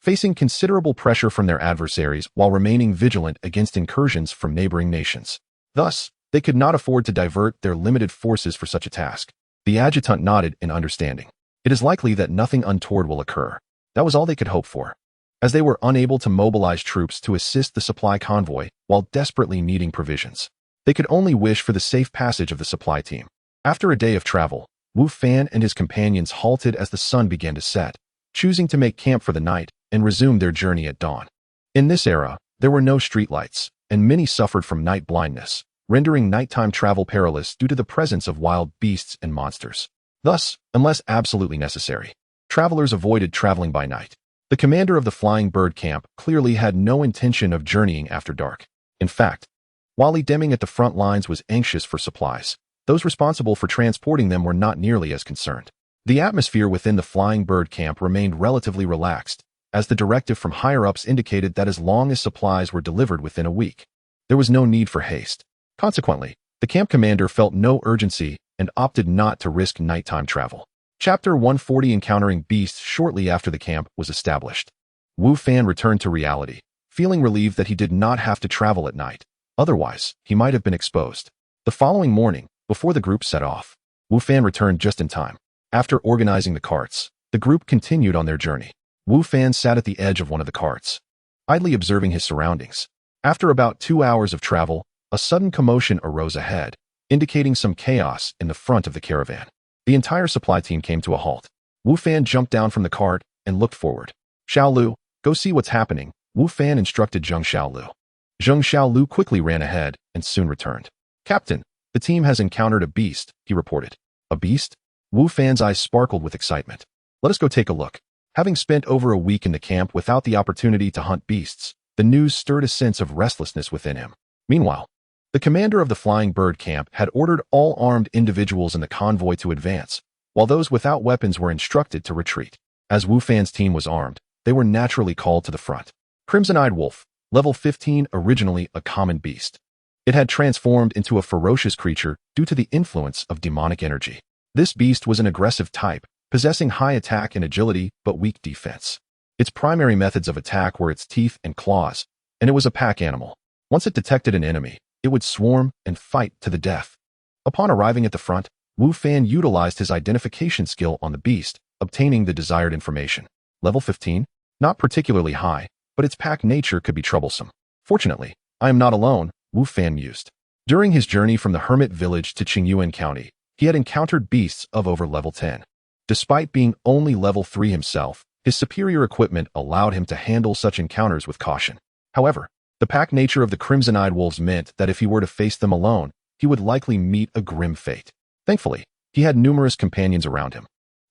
facing considerable pressure from their adversaries while remaining vigilant against incursions from neighboring nations. Thus, they could not afford to divert their limited forces for such a task. The adjutant nodded in understanding. It is likely that nothing untoward will occur. That was all they could hope for, as they were unable to mobilize troops to assist the supply convoy while desperately needing provisions. They could only wish for the safe passage of the supply team. After a day of travel, Wu Fan and his companions halted as the sun began to set, choosing to make camp for the night and resume their journey at dawn. In this era, there were no streetlights, and many suffered from night blindness, rendering nighttime travel perilous due to the presence of wild beasts and monsters. Thus, unless absolutely necessary, travelers avoided traveling by night. The commander of the flying bird camp clearly had no intention of journeying after dark. In fact, while Li Deming at the front lines was anxious for supplies, those responsible for transporting them were not nearly as concerned. The atmosphere within the flying bird camp remained relatively relaxed, as the directive from higher-ups indicated that as long as supplies were delivered within a week, there was no need for haste. Consequently, the camp commander felt no urgency and opted not to risk nighttime travel. Chapter 140 Encountering Beasts. Shortly after the camp was established, Wu Fan returned to reality, feeling relieved that he did not have to travel at night. Otherwise, he might have been exposed. The following morning, before the group set off, Wu Fan returned just in time. After organizing the carts, the group continued on their journey. Wu Fan sat at the edge of one of the carts, idly observing his surroundings. After about 2 hours of travel, a sudden commotion arose ahead, indicating some chaos in the front of the caravan. The entire supply team came to a halt. Wu Fan jumped down from the cart and looked forward. Xiaolu, go see what's happening, Wu Fan instructed Zheng Xiaolu. Zheng Xiaolu quickly ran ahead and soon returned. Captain, the team has encountered a beast, he reported. A beast? Wu Fan's eyes sparkled with excitement. Let us go take a look. Having spent over a week in the camp without the opportunity to hunt beasts, the news stirred a sense of restlessness within him. Meanwhile, the commander of the flying bird camp had ordered all armed individuals in the convoy to advance, while those without weapons were instructed to retreat. As Wu Fan's team was armed, they were naturally called to the front. Crimson-eyed wolf, level 15, originally a common beast. It had transformed into a ferocious creature due to the influence of demonic energy. This beast was an aggressive type, possessing high attack and agility but weak defense. Its primary methods of attack were its teeth and claws, and it was a pack animal. Once it detected an enemy, it would swarm and fight to the death. Upon arriving at the front, Wu Fan utilized his identification skill on the beast, obtaining the desired information. Level 15? Not particularly high, but its pack nature could be troublesome. Fortunately, I am not alone, Wu Fan mused. During his journey from the hermit village to Qingyuan County, he had encountered beasts of over level 10. Despite being only level 3 himself, his superior equipment allowed him to handle such encounters with caution. However, the pack nature of the crimson-eyed wolves meant that if he were to face them alone, he would likely meet a grim fate. Thankfully, he had numerous companions around him.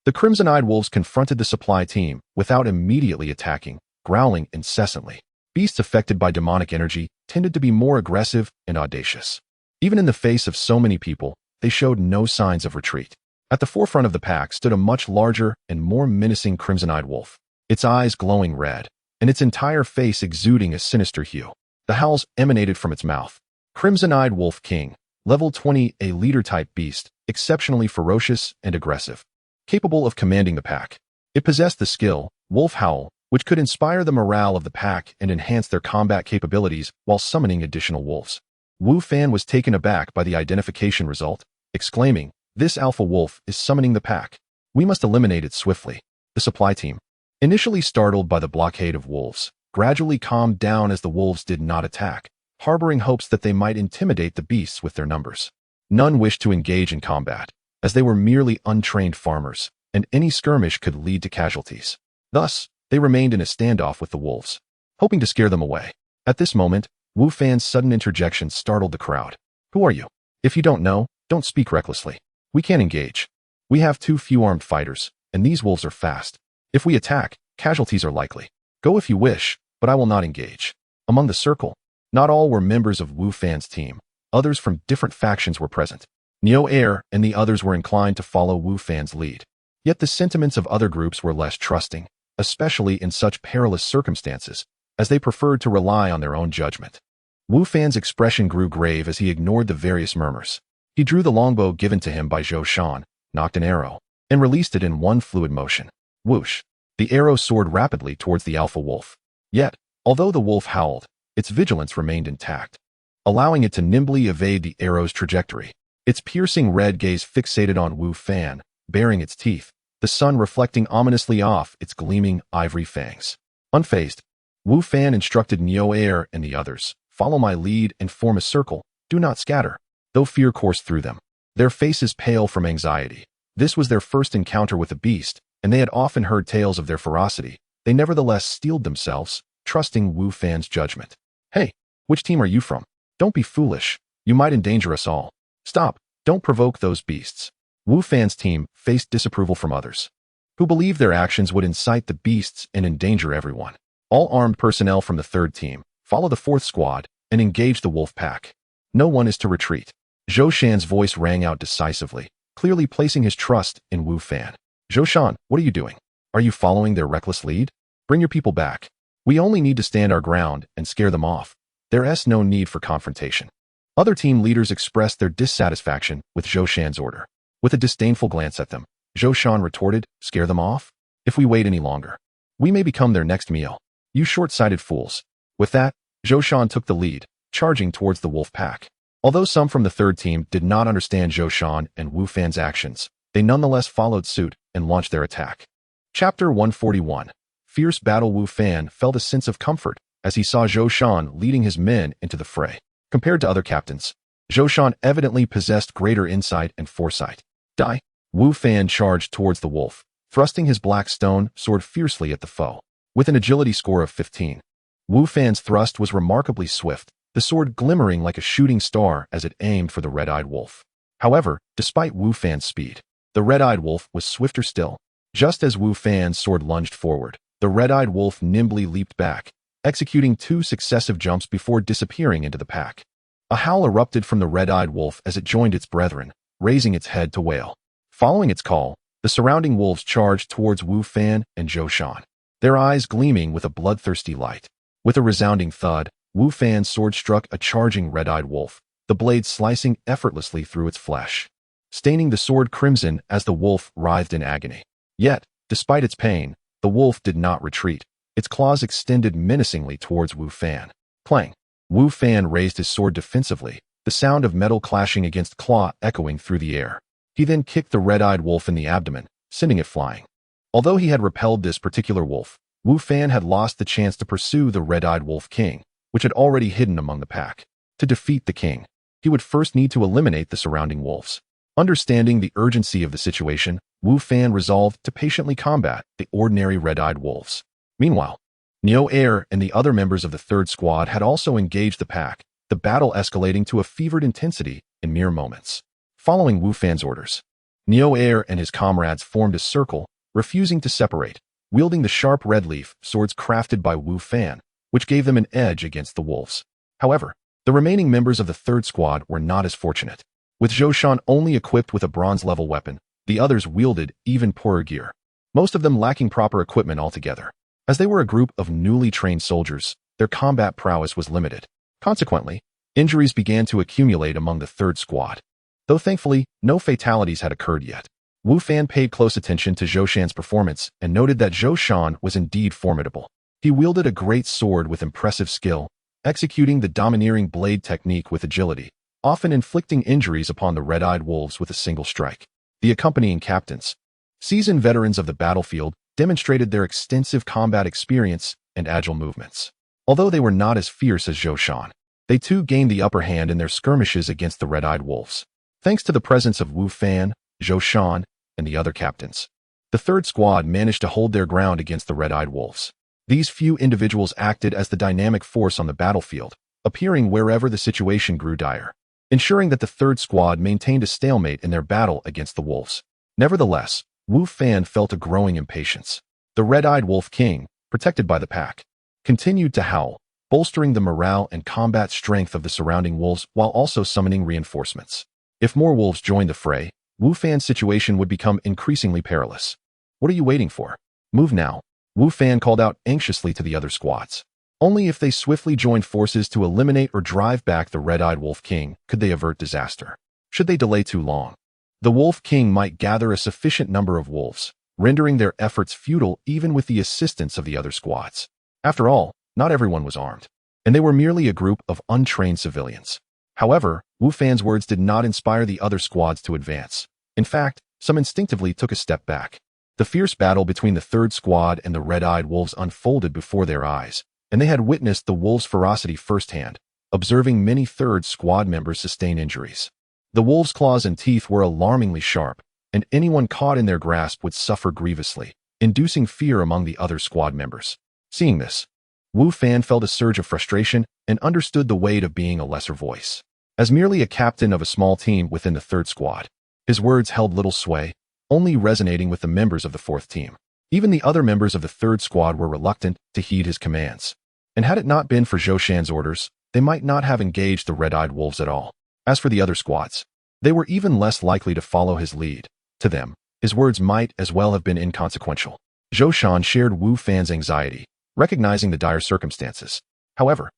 The crimson-eyed wolves confronted the supply team without immediately attacking, growling incessantly. Beasts affected by demonic energy tended to be more aggressive and audacious. Even in the face of so many people, they showed no signs of retreat. At the forefront of the pack stood a much larger and more menacing crimson-eyed wolf, its eyes glowing red, and its entire face exuding a sinister hue. The howls emanated from its mouth. Crimson-eyed Wolf King, level 20, a leader-type beast, exceptionally ferocious and aggressive, capable of commanding the pack. It possessed the skill, Wolf Howl, which could inspire the morale of the pack and enhance their combat capabilities while summoning additional wolves. Wu Fan was taken aback by the identification result, exclaiming, "This alpha wolf is summoning the pack. We must eliminate it swiftly." The supply team, initially startled by the blockade of wolves, gradually calmed down as the wolves did not attack, harboring hopes that they might intimidate the beasts with their numbers. None wished to engage in combat, as they were merely untrained farmers, and any skirmish could lead to casualties. Thus, they remained in a standoff with the wolves, hoping to scare them away. At this moment, Wu Fan's sudden interjection startled the crowd. "Who are you? If you don't know, don't speak recklessly. We can't engage. We have too few armed fighters, and these wolves are fast. If we attack, casualties are likely. Go if you wish, but I will not engage." Among the circle, not all were members of Wu Fan's team. Others from different factions were present. Neo Air and the others were inclined to follow Wu Fan's lead. Yet the sentiments of other groups were less trusting, especially in such perilous circumstances, as they preferred to rely on their own judgment. Wu Fan's expression grew grave as he ignored the various murmurs. He drew the longbow given to him by Zhou Shan, nocked an arrow, and released it in one fluid motion. Whoosh! The arrow soared rapidly towards the alpha wolf. Yet, although the wolf howled, its vigilance remained intact, allowing it to nimbly evade the arrow's trajectory. Its piercing red gaze fixated on Wu Fan, baring its teeth, the sun reflecting ominously off its gleaming ivory fangs. Unfazed, Wu Fan instructed Neo Air and the others, "Follow my lead and form a circle, do not scatter." Though fear coursed through them, their faces pale from anxiety. This was their first encounter with a beast, and they had often heard tales of their ferocity. They nevertheless steeled themselves, trusting Wu Fan's judgment. "Hey, which team are you from? Don't be foolish. You might endanger us all. Stop, don't provoke those beasts." Wu Fan's team faced disapproval from others, who believed their actions would incite the beasts and endanger everyone. All armed personnel from the third team, follow the fourth squad, and engage the wolf pack. No one is to retreat. Zhou Shan's voice rang out decisively, clearly placing his trust in Wu Fan. "Zhou Shan, what are you doing? Are you following their reckless lead? Bring your people back. We only need to stand our ground and scare them off. There's no need for confrontation." Other team leaders expressed their dissatisfaction with Zhou Shan's order. With a disdainful glance at them, Zhou Shan retorted, "Scare them off? If we wait any longer, we may become their next meal. You short-sighted fools." With that, Zhou Shan took the lead, charging towards the wolf pack. Although some from the third team did not understand Zhou Shan and Wu Fan's actions, they nonetheless followed suit and launched their attack. Chapter 141. Fierce Battle. Wu Fan felt a sense of comfort as he saw Zhou Shan leading his men into the fray. Compared to other captains, Zhou Shan evidently possessed greater insight and foresight. Die! Wu Fan charged towards the wolf, thrusting his black stone sword fiercely at the foe. With an agility score of 15, Wu Fan's thrust was remarkably swift, the sword glimmering like a shooting star as it aimed for the red-eyed wolf. However, despite Wu Fan's speed, the red-eyed wolf was swifter still. Just as Wu Fan's sword lunged forward, the red-eyed wolf nimbly leaped back, executing 2 successive jumps before disappearing into the pack. A howl erupted from the red-eyed wolf as it joined its brethren, raising its head to wail. Following its call, the surrounding wolves charged towards Wu Fan and Zhou Shan, their eyes gleaming with a bloodthirsty light. With a resounding thud, Wu Fan's sword struck a charging red-eyed wolf, the blade slicing effortlessly through its flesh, staining the sword crimson as the wolf writhed in agony. Yet, despite its pain, the wolf did not retreat. Its claws extended menacingly towards Wu Fan. Clang! Wu Fan raised his sword defensively, the sound of metal clashing against claw echoing through the air. He then kicked the red-eyed wolf in the abdomen, sending it flying. Although he had repelled this particular wolf, Wu Fan had lost the chance to pursue the red-eyed wolf king, which had already hidden among the pack. To defeat the king, he would first need to eliminate the surrounding wolves. Understanding the urgency of the situation, Wu Fan resolved to patiently combat the ordinary red-eyed wolves. Meanwhile, Neo Air and the other members of the third squad had also engaged the pack, the battle escalating to a fevered intensity in mere moments. Following Wu Fan's orders, Neo Air and his comrades formed a circle, refusing to separate, wielding the sharp red leaf swords crafted by Wu Fan, which gave them an edge against the wolves. However, the remaining members of the third squad were not as fortunate. With Zhou Shan only equipped with a bronze-level weapon, the others wielded even poorer gear, most of them lacking proper equipment altogether. As they were a group of newly trained soldiers, their combat prowess was limited. Consequently, injuries began to accumulate among the third squad. Though thankfully, no fatalities had occurred yet. Wu Fan paid close attention to Zhou Shan's performance and noted that Zhou Shan was indeed formidable. He wielded a great sword with impressive skill, executing the domineering blade technique with agility, often inflicting injuries upon the red-eyed wolves with a single strike. The accompanying captains, seasoned veterans of the battlefield, demonstrated their extensive combat experience and agile movements. Although they were not as fierce as Zhou Shan, they too gained the upper hand in their skirmishes against the red-eyed wolves. Thanks to the presence of Wu Fan, Zhou Shan, and the other captains, the third squad managed to hold their ground against the red-eyed wolves. These few individuals acted as the dynamic force on the battlefield, appearing wherever the situation grew dire, ensuring that the third squad maintained a stalemate in their battle against the wolves. Nevertheless, Wu Fan felt a growing impatience. The red-eyed wolf king, protected by the pack, continued to howl, bolstering the morale and combat strength of the surrounding wolves while also summoning reinforcements. If more wolves joined the fray, Wu Fan's situation would become increasingly perilous. "What are you waiting for? Move now," Wu Fan called out anxiously to the other squads. Only if they swiftly joined forces to eliminate or drive back the red-eyed wolf king could they avert disaster. Should they delay too long, the wolf king might gather a sufficient number of wolves, rendering their efforts futile even with the assistance of the other squads. After all, not everyone was armed, and they were merely a group of untrained civilians. However, Wu Fan's words did not inspire the other squads to advance. In fact, some instinctively took a step back. The fierce battle between the third squad and the red-eyed wolves unfolded before their eyes, and they had witnessed the wolves' ferocity firsthand, observing many third squad members sustain injuries. The wolves' claws and teeth were alarmingly sharp, and anyone caught in their grasp would suffer grievously, inducing fear among the other squad members. Seeing this, Wu Fan felt a surge of frustration and understood the weight of being a lesser voice. As merely a captain of a small team within the third squad, his words held little sway, only resonating with the members of the fourth team. Even the other members of the third squad were reluctant to heed his commands. And had it not been for Zhou Shan's orders, they might not have engaged the red-eyed wolves at all. As for the other squads, they were even less likely to follow his lead. To them, his words might as well have been inconsequential. Zhou Shan shared Wu Fan's anxiety, recognizing the dire circumstances. However,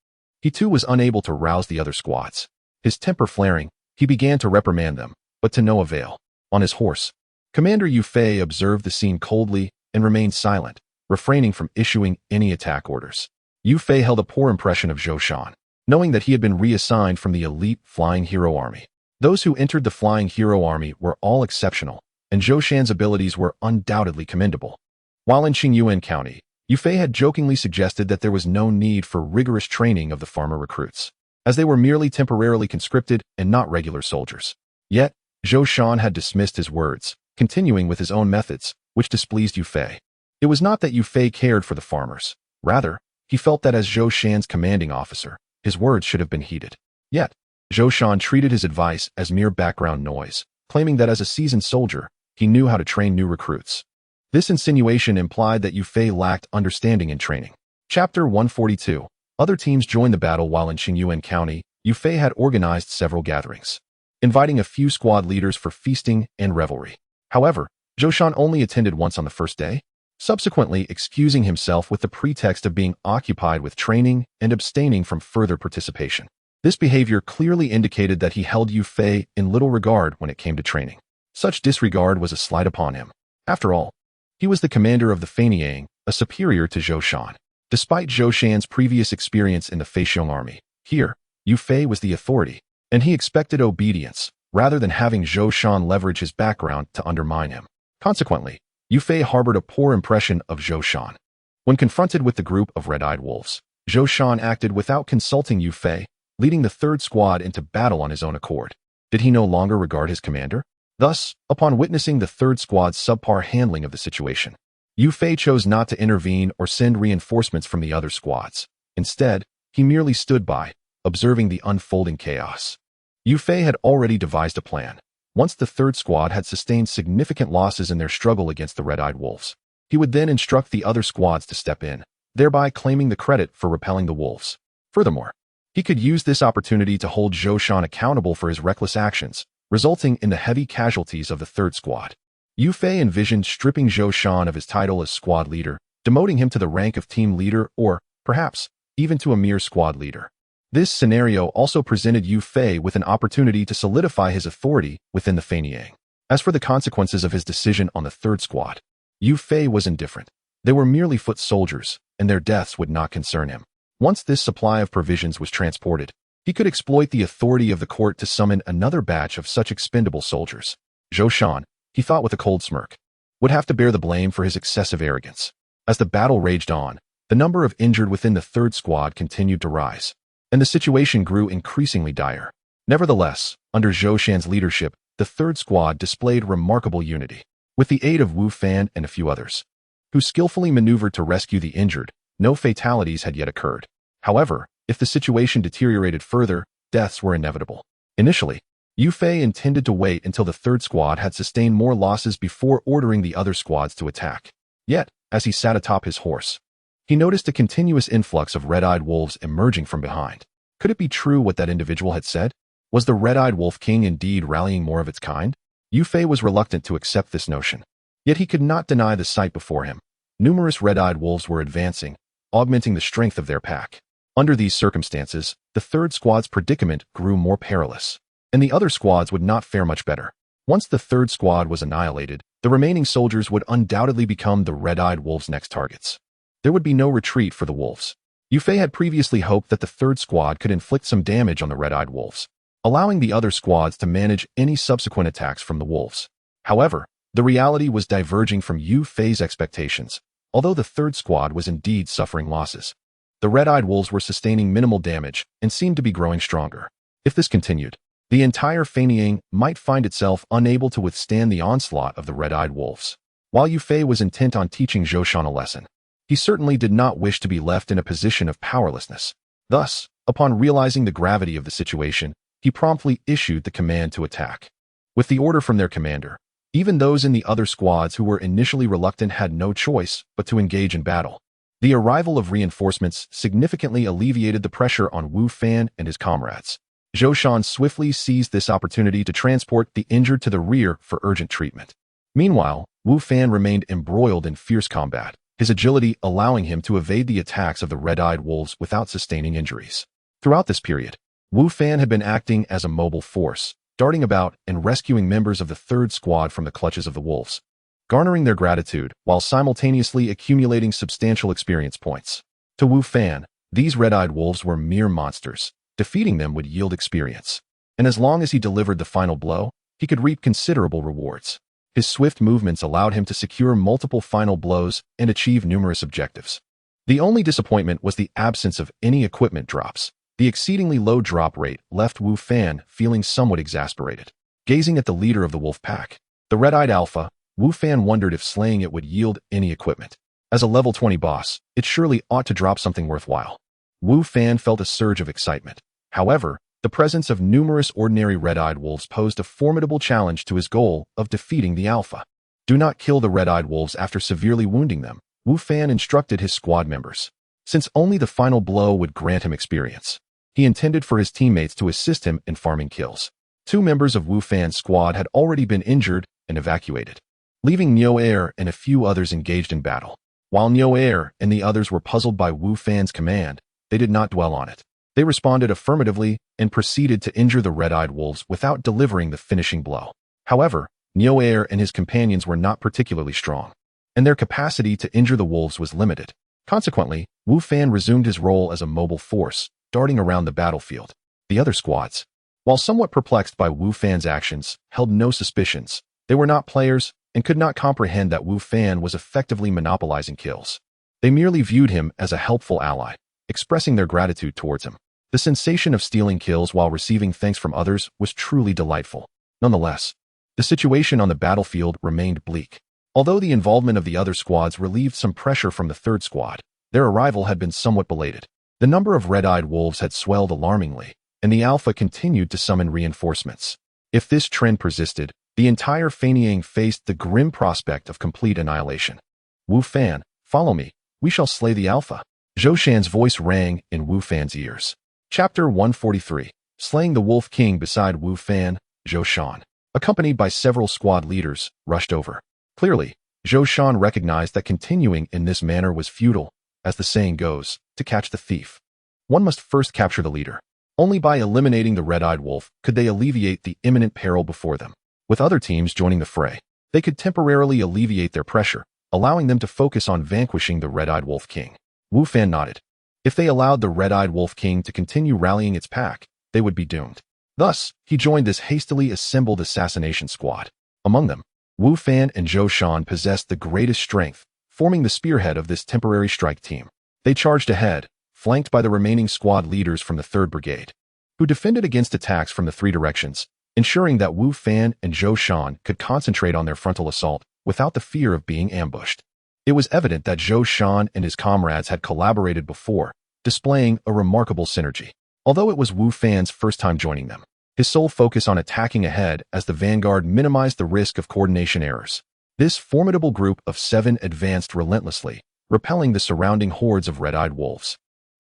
he too was unable to rouse the other squads. His temper flaring, he began to reprimand them, but to no avail. On his horse, Commander Yu Fei observed the scene coldly and remained silent, refraining from issuing any attack orders. Yu Fei held a poor impression of Zhou Shan, knowing that he had been reassigned from the elite Flying Hero Army. Those who entered the Flying Hero Army were all exceptional, and Zhou Shan's abilities were undoubtedly commendable. While in Qingyuan County, Yu Fei had jokingly suggested that there was no need for rigorous training of the farmer recruits, as they were merely temporarily conscripted and not regular soldiers. Yet, Zhou Shan had dismissed his words, continuing with his own methods, which displeased Yu Fei. It was not that Yu Fei cared for the farmers. Rather, he felt that as Zhou Shan's commanding officer, his words should have been heeded. Yet, Zhou Shan treated his advice as mere background noise, claiming that as a seasoned soldier, he knew how to train new recruits. This insinuation implied that Yu Fei lacked understanding in training. Chapter 142. Other teams joined the battle while in Qingyuan County. Yu Fei had organized several gatherings, inviting a few squad leaders for feasting and revelry. However, Zhou Shan only attended once on the first day, subsequently excusing himself with the pretext of being occupied with training and abstaining from further participation. This behavior clearly indicated that he held Yu Fei in little regard when it came to training. Such disregard was a slight upon him. After all, he was the commander of the Feiniang, a superior to Zhou Shan. Despite Zhou Shan's previous experience in the Feixiong army, here, Yu Fei was the authority, and he expected obedience, rather than having Zhou Shan leverage his background to undermine him. Consequently, Yu Fei harbored a poor impression of Zhou Shan. When confronted with the group of red-eyed wolves, Zhou Shan acted without consulting Yu Fei, leading the third squad into battle on his own accord. Did he no longer regard his commander? Thus, upon witnessing the third squad's subpar handling of the situation, Yu Fei chose not to intervene or send reinforcements from the other squads. Instead, he merely stood by, observing the unfolding chaos. Yu Fei had already devised a plan. Once the third squad had sustained significant losses in their struggle against the red-eyed wolves, he would then instruct the other squads to step in, thereby claiming the credit for repelling the wolves. Furthermore, He could use this opportunity to hold Zhou Shan accountable for his reckless actions, resulting in the heavy casualties of the third squad. Yu Fei envisioned stripping Zhou Shan of his title as squad leader, demoting him to the rank of team leader or, perhaps, even to a mere squad leader. This scenario also presented Yu Fei with an opportunity to solidify his authority within the Fenyang. As for the consequences of his decision on the third squad, Yu Fei was indifferent. They were merely foot soldiers, and their deaths would not concern him. Once this supply of provisions was transported, he could exploit the authority of the court to summon another batch of such expendable soldiers. Zhou Shan, he thought with a cold smirk, would have to bear the blame for his excessive arrogance. As the battle raged on, the number of injured within the third squad continued to rise, and the situation grew increasingly dire. Nevertheless, under Zhou Shan's leadership, the third squad displayed remarkable unity. With the aid of Wu Fan and a few others, who skillfully maneuvered to rescue the injured, no fatalities had yet occurred. However, if the situation deteriorated further, deaths were inevitable. Initially, Yu Fei intended to wait until the third squad had sustained more losses before ordering the other squads to attack. Yet, as he sat atop his horse, he noticed a continuous influx of red-eyed wolves emerging from behind. Could it be true what that individual had said? Was the red-eyed wolf king indeed rallying more of its kind? Yu Fei was reluctant to accept this notion. Yet he could not deny the sight before him. Numerous red-eyed wolves were advancing, augmenting the strength of their pack. Under these circumstances, the third squad's predicament grew more perilous, and the other squads would not fare much better. Once the third squad was annihilated, the remaining soldiers would undoubtedly become the red-eyed wolves' next targets. There would be no retreat for the wolves. Yu Fei had previously hoped that the third squad could inflict some damage on the red-eyed wolves, allowing the other squads to manage any subsequent attacks from the wolves. However, the reality was diverging from Yu Fei's expectations. Although the third squad was indeed suffering losses, the red-eyed wolves were sustaining minimal damage and seemed to be growing stronger. If this continued, the entire Fenyang might find itself unable to withstand the onslaught of the red-eyed wolves. While Yu Fei was intent on teaching Zhou Shan a lesson, he certainly did not wish to be left in a position of powerlessness. Thus, upon realizing the gravity of the situation, he promptly issued the command to attack. With the order from their commander, even those in the other squads who were initially reluctant had no choice but to engage in battle. The arrival of reinforcements significantly alleviated the pressure on Wu Fan and his comrades. Zhou Shan swiftly seized this opportunity to transport the injured to the rear for urgent treatment. Meanwhile, Wu Fan remained embroiled in fierce combat, his agility allowing him to evade the attacks of the red-eyed wolves without sustaining injuries. Throughout this period, Wu Fan had been acting as a mobile force, darting about and rescuing members of the third squad from the clutches of the wolves, garnering their gratitude while simultaneously accumulating substantial experience points. To Wu Fan, these red-eyed wolves were mere monsters. Defeating them would yield experience, and as long as he delivered the final blow, he could reap considerable rewards. His swift movements allowed him to secure multiple final blows and achieve numerous objectives. The only disappointment was the absence of any equipment drops. The exceedingly low drop rate left Wu Fan feeling somewhat exasperated. Gazing at the leader of the wolf pack, the red-eyed alpha, Wu Fan wondered if slaying it would yield any equipment. As a level 20 boss, it surely ought to drop something worthwhile. Wu Fan felt a surge of excitement. However, the presence of numerous ordinary red-eyed wolves posed a formidable challenge to his goal of defeating the alpha. Do not kill the red-eyed wolves after severely wounding them, Wu Fan instructed his squad members. Since only the final blow would grant him experience, he intended for his teammates to assist him in farming kills. 2 members of Wu Fan's squad had already been injured and evacuated, leaving Niu Air and a few others engaged in battle. While Niu Air and the others were puzzled by Wu Fan's command, they did not dwell on it. They responded affirmatively and proceeded to injure the red-eyed wolves without delivering the finishing blow. However, Niu Air and his companions were not particularly strong, and their capacity to injure the wolves was limited. Consequently, Wu Fan resumed his role as a mobile force, darting around the battlefield. The other squads, while somewhat perplexed by Wu Fan's actions, held no suspicions. They were not players and could not comprehend that Wu Fan was effectively monopolizing kills. They merely viewed him as a helpful ally, expressing their gratitude towards him. The sensation of stealing kills while receiving thanks from others was truly delightful. Nonetheless, the situation on the battlefield remained bleak. Although the involvement of the other squads relieved some pressure from the third squad, their arrival had been somewhat belated. The number of red-eyed wolves had swelled alarmingly, and the alpha continued to summon reinforcements. If this trend persisted, the entire Fenyang faced the grim prospect of complete annihilation. Wu Fan, follow me, we shall slay the alpha. Zhou Shan's voice rang in Wu Fan's ears. Chapter 143. Slaying the Wolf King beside Wu Fan, Zhou Shan, accompanied by several squad leaders, rushed over. Clearly, Zhou Shan recognized that continuing in this manner was futile, as the saying goes, to catch the thief. One must first capture the leader. Only by eliminating the red-eyed wolf could they alleviate the imminent peril before them. With other teams joining the fray, they could temporarily alleviate their pressure, allowing them to focus on vanquishing the red-eyed wolf king. Wu Fan nodded. If they allowed the red-eyed wolf king to continue rallying its pack, they would be doomed. Thus, he joined this hastily assembled assassination squad. Among them, Wu Fan and Zhou Shan possessed the greatest strength, forming the spearhead of this temporary strike team. They charged ahead, flanked by the remaining squad leaders from the 3rd Brigade, who defended against attacks from the 3 directions, ensuring that Wu Fan and Zhou Shan could concentrate on their frontal assault without the fear of being ambushed. It was evident that Zhou Shan and his comrades had collaborated before, displaying a remarkable synergy. Although it was Wu Fan's first time joining them, his sole focus on attacking ahead as the vanguard minimized the risk of coordination errors. This formidable group of 7 advanced relentlessly, repelling the surrounding hordes of red-eyed wolves.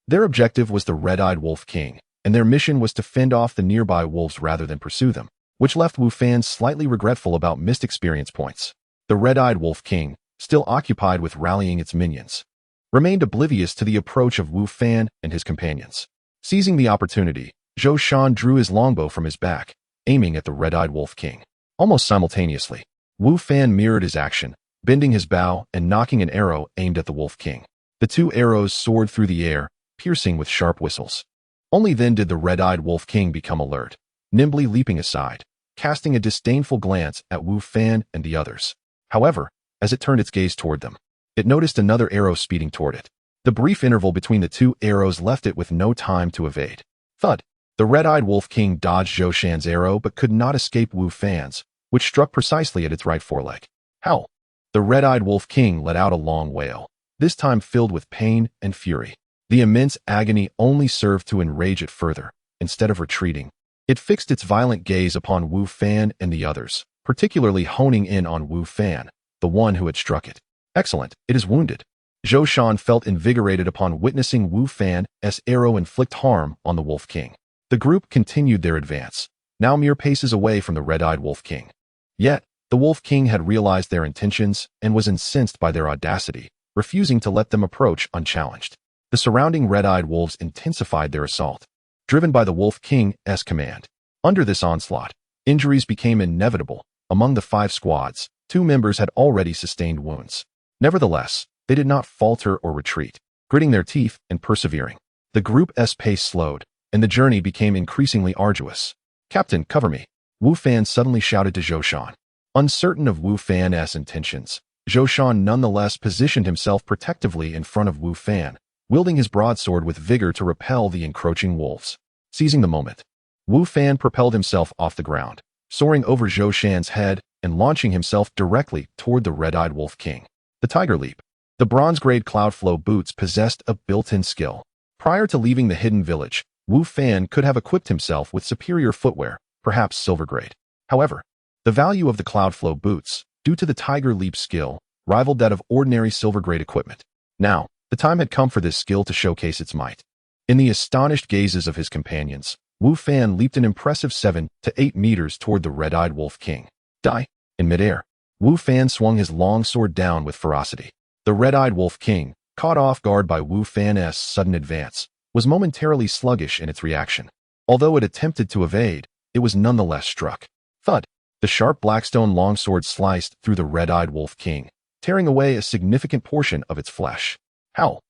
Their objective was the red-eyed wolf king, and their mission was to fend off the nearby wolves rather than pursue them, which left Wu Fan slightly regretful about missed experience points. The red-eyed wolf king, still occupied with rallying its minions, remained oblivious to the approach of Wu Fan and his companions. Seizing the opportunity, Zhou Shan drew his longbow from his back, aiming at the red-eyed wolf king. Almost simultaneously, Wu Fan mirrored his action, bending his bow and knocking an arrow aimed at the wolf king. The 2 arrows soared through the air, piercing with sharp whistles. Only then did the red-eyed wolf king become alert, nimbly leaping aside, casting a disdainful glance at Wu Fan and the others. However, as it turned its gaze toward them, it noticed another arrow speeding toward it. The brief interval between the 2 arrows left it with no time to evade. Thud! The red-eyed wolf king dodged Zhou Shan's arrow but could not escape Wu Fan's, which struck precisely at its right foreleg. Howl! The red-eyed wolf king let out a long wail, this time filled with pain and fury. The immense agony only served to enrage it further. Instead of retreating, it fixed its violent gaze upon Wu Fan and the others, particularly honing in on Wu Fan, the one who had struck it. Excellent, it is wounded. Zhou Shan felt invigorated upon witnessing Wu Fan's arrow inflict harm on the Wolf King. The group continued their advance, now mere paces away from the red-eyed Wolf King. Yet, the Wolf King had realized their intentions and was incensed by their audacity, refusing to let them approach unchallenged. The surrounding red-eyed wolves intensified their assault, driven by the Wolf King's command. Under this onslaught, injuries became inevitable. Among the 5 squads, 2 members had already sustained wounds. Nevertheless, they did not falter or retreat, gritting their teeth and persevering. The group's pace slowed, and the journey became increasingly arduous. "Captain, cover me," Wu Fan suddenly shouted to Zhou Shan. Uncertain of Wu Fan's intentions, Zhou Shan nonetheless positioned himself protectively in front of Wu Fan, wielding his broadsword with vigor to repel the encroaching wolves. Seizing the moment, Wu Fan propelled himself off the ground, soaring over Zhou Shan's head and launching himself directly toward the red-eyed Wolf King. The Tiger Leap. The bronze-grade Cloudflow boots possessed a built-in skill. Prior to leaving the hidden village, Wu Fan could have equipped himself with superior footwear, perhaps silver-grade. However, the value of the Cloudflow boots, due to the Tiger Leap skill, rivaled that of ordinary silver-grade equipment. Now, the time had come for this skill to showcase its might. In the astonished gazes of his companions, Wu Fan leaped an impressive 7 to 8 meters toward the red-eyed Wolf King. Die! In midair, Wu Fan swung his long sword down with ferocity. The red-eyed Wolf King, caught off guard by Wu Fan's sudden advance, was momentarily sluggish in its reaction. Although it attempted to evade, it was nonetheless struck. Thud! The sharp blackstone longsword sliced through the red-eyed Wolf King, tearing away a significant portion of its flesh. Howl!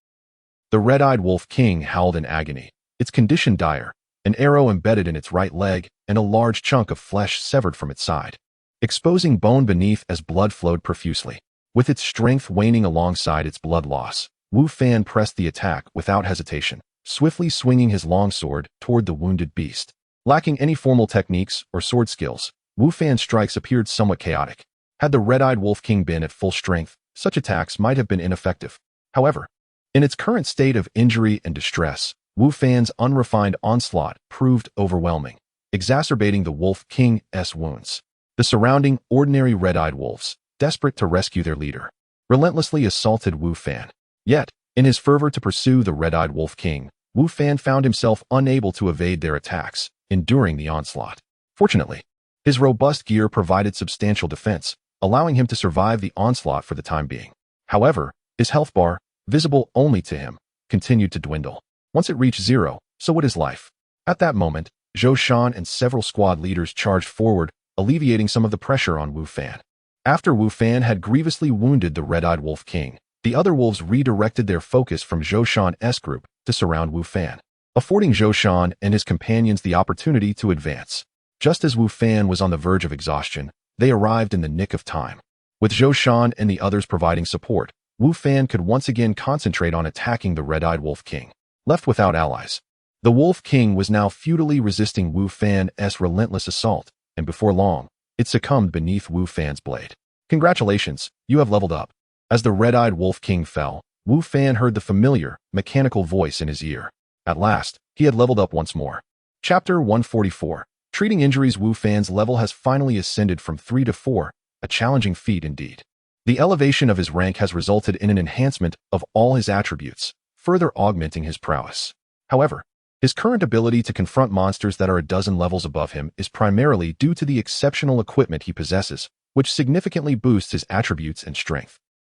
The red-eyed Wolf King howled in agony, its condition dire, an arrow embedded in its right leg and a large chunk of flesh severed from its side, exposing bone beneath as blood flowed profusely. With its strength waning alongside its blood loss, Wu Fan pressed the attack without hesitation, swiftly swinging his longsword toward the wounded beast. Lacking any formal techniques or sword skills, Wu Fan's strikes appeared somewhat chaotic. Had the red-eyed Wolf King been at full strength, such attacks might have been ineffective. However, in its current state of injury and distress, Wu Fan's unrefined onslaught proved overwhelming, exacerbating the Wolf King's wounds. The surrounding ordinary red-eyed wolves, desperate to rescue their leader, relentlessly assaulted Wu Fan. Yet, in his fervor to pursue the red-eyed Wolf King, Wu Fan found himself unable to evade their attacks, enduring the onslaught. Fortunately, his robust gear provided substantial defense, allowing him to survive the onslaught for the time being. However, his health bar, visible only to him, continued to dwindle. Once it reached 0, so would his life. At that moment, Zhou Shan and several squad leaders charged forward, alleviating some of the pressure on Wu Fan. After Wu Fan had grievously wounded the Red-Eyed Wolf King, the other wolves redirected their focus from Zhou Shan's group to surround Wu Fan, affording Zhou Shan and his companions the opportunity to advance. Just as Wu Fan was on the verge of exhaustion, they arrived in the nick of time. With Zhou Shan and the others providing support, Wu Fan could once again concentrate on attacking the Red-Eyed Wolf King. Left without allies, the Wolf King was now futilely resisting Wu Fan's relentless assault, and before long, it succumbed beneath Wu Fan's blade. Congratulations, you have leveled up. As the Red-Eyed Wolf King fell, Wu Fan heard the familiar, mechanical voice in his ear. At last, he had leveled up once more. Chapter 144. Treating injuries. Wu Fan's level has finally ascended from 3 to 4, a challenging feat indeed. The elevation of his rank has resulted in an enhancement of all his attributes, further augmenting his prowess. However, his current ability to confront monsters that are a dozen levels above him is primarily due to the exceptional equipment he possesses, which significantly boosts his attributes and strength.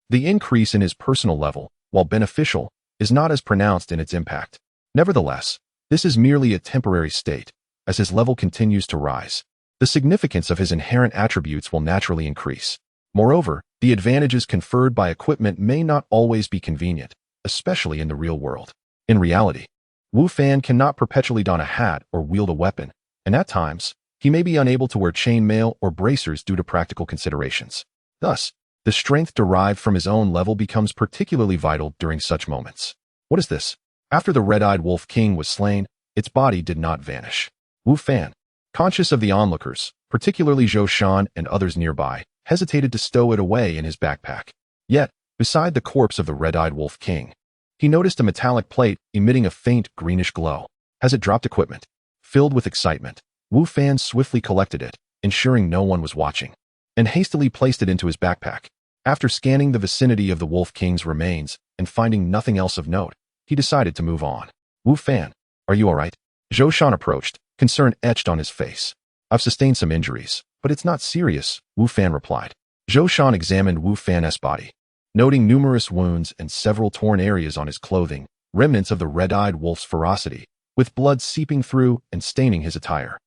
The increase in his personal level, while beneficial, is not as pronounced in its impact. Nevertheless, this is merely a temporary state. As his level continues to rise, the significance of his inherent attributes will naturally increase. Moreover, the advantages conferred by equipment may not always be convenient, especially in the real world. In reality, Wu Fan cannot perpetually don a hat or wield a weapon, and at times, he may be unable to wear chainmail or bracers due to practical considerations. Thus, the strength derived from his own level becomes particularly vital during such moments. What is this? After the Red-Eyed Wolf King was slain, its body did not vanish. Wu Fan, conscious of the onlookers, particularly Zhou Shan and others nearby, hesitated to stow it away in his backpack. Yet, beside the corpse of the Red-Eyed Wolf King, he noticed a metallic plate emitting a faint greenish glow. As it dropped equipment, filled with excitement, Wu Fan swiftly collected it, ensuring no one was watching, and hastily placed it into his backpack. After scanning the vicinity of the Wolf King's remains and finding nothing else of note, he decided to move on. Wu Fan, are you alright? Zhou Shan approached, concern etched on his face. I've sustained some injuries, but it's not serious, Wu Fan replied. Zhou Shan examined Wu Fan's body, noting numerous wounds and several torn areas on his clothing, remnants of the red-eyed wolf's ferocity, with blood seeping through and staining his attire.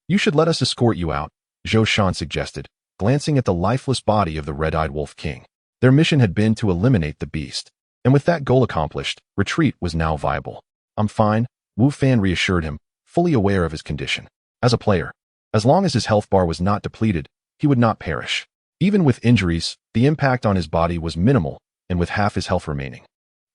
You should let us escort you out, Zhou Shan suggested, glancing at the lifeless body of the red-eyed wolf king. Their mission had been to eliminate the beast, and with that goal accomplished, retreat was now viable. I'm fine, Wu Fan reassured him, fully aware of his condition. As a player, as long as his health bar was not depleted, he would not perish. Even with injuries, the impact on his body was minimal, and with half his health remaining,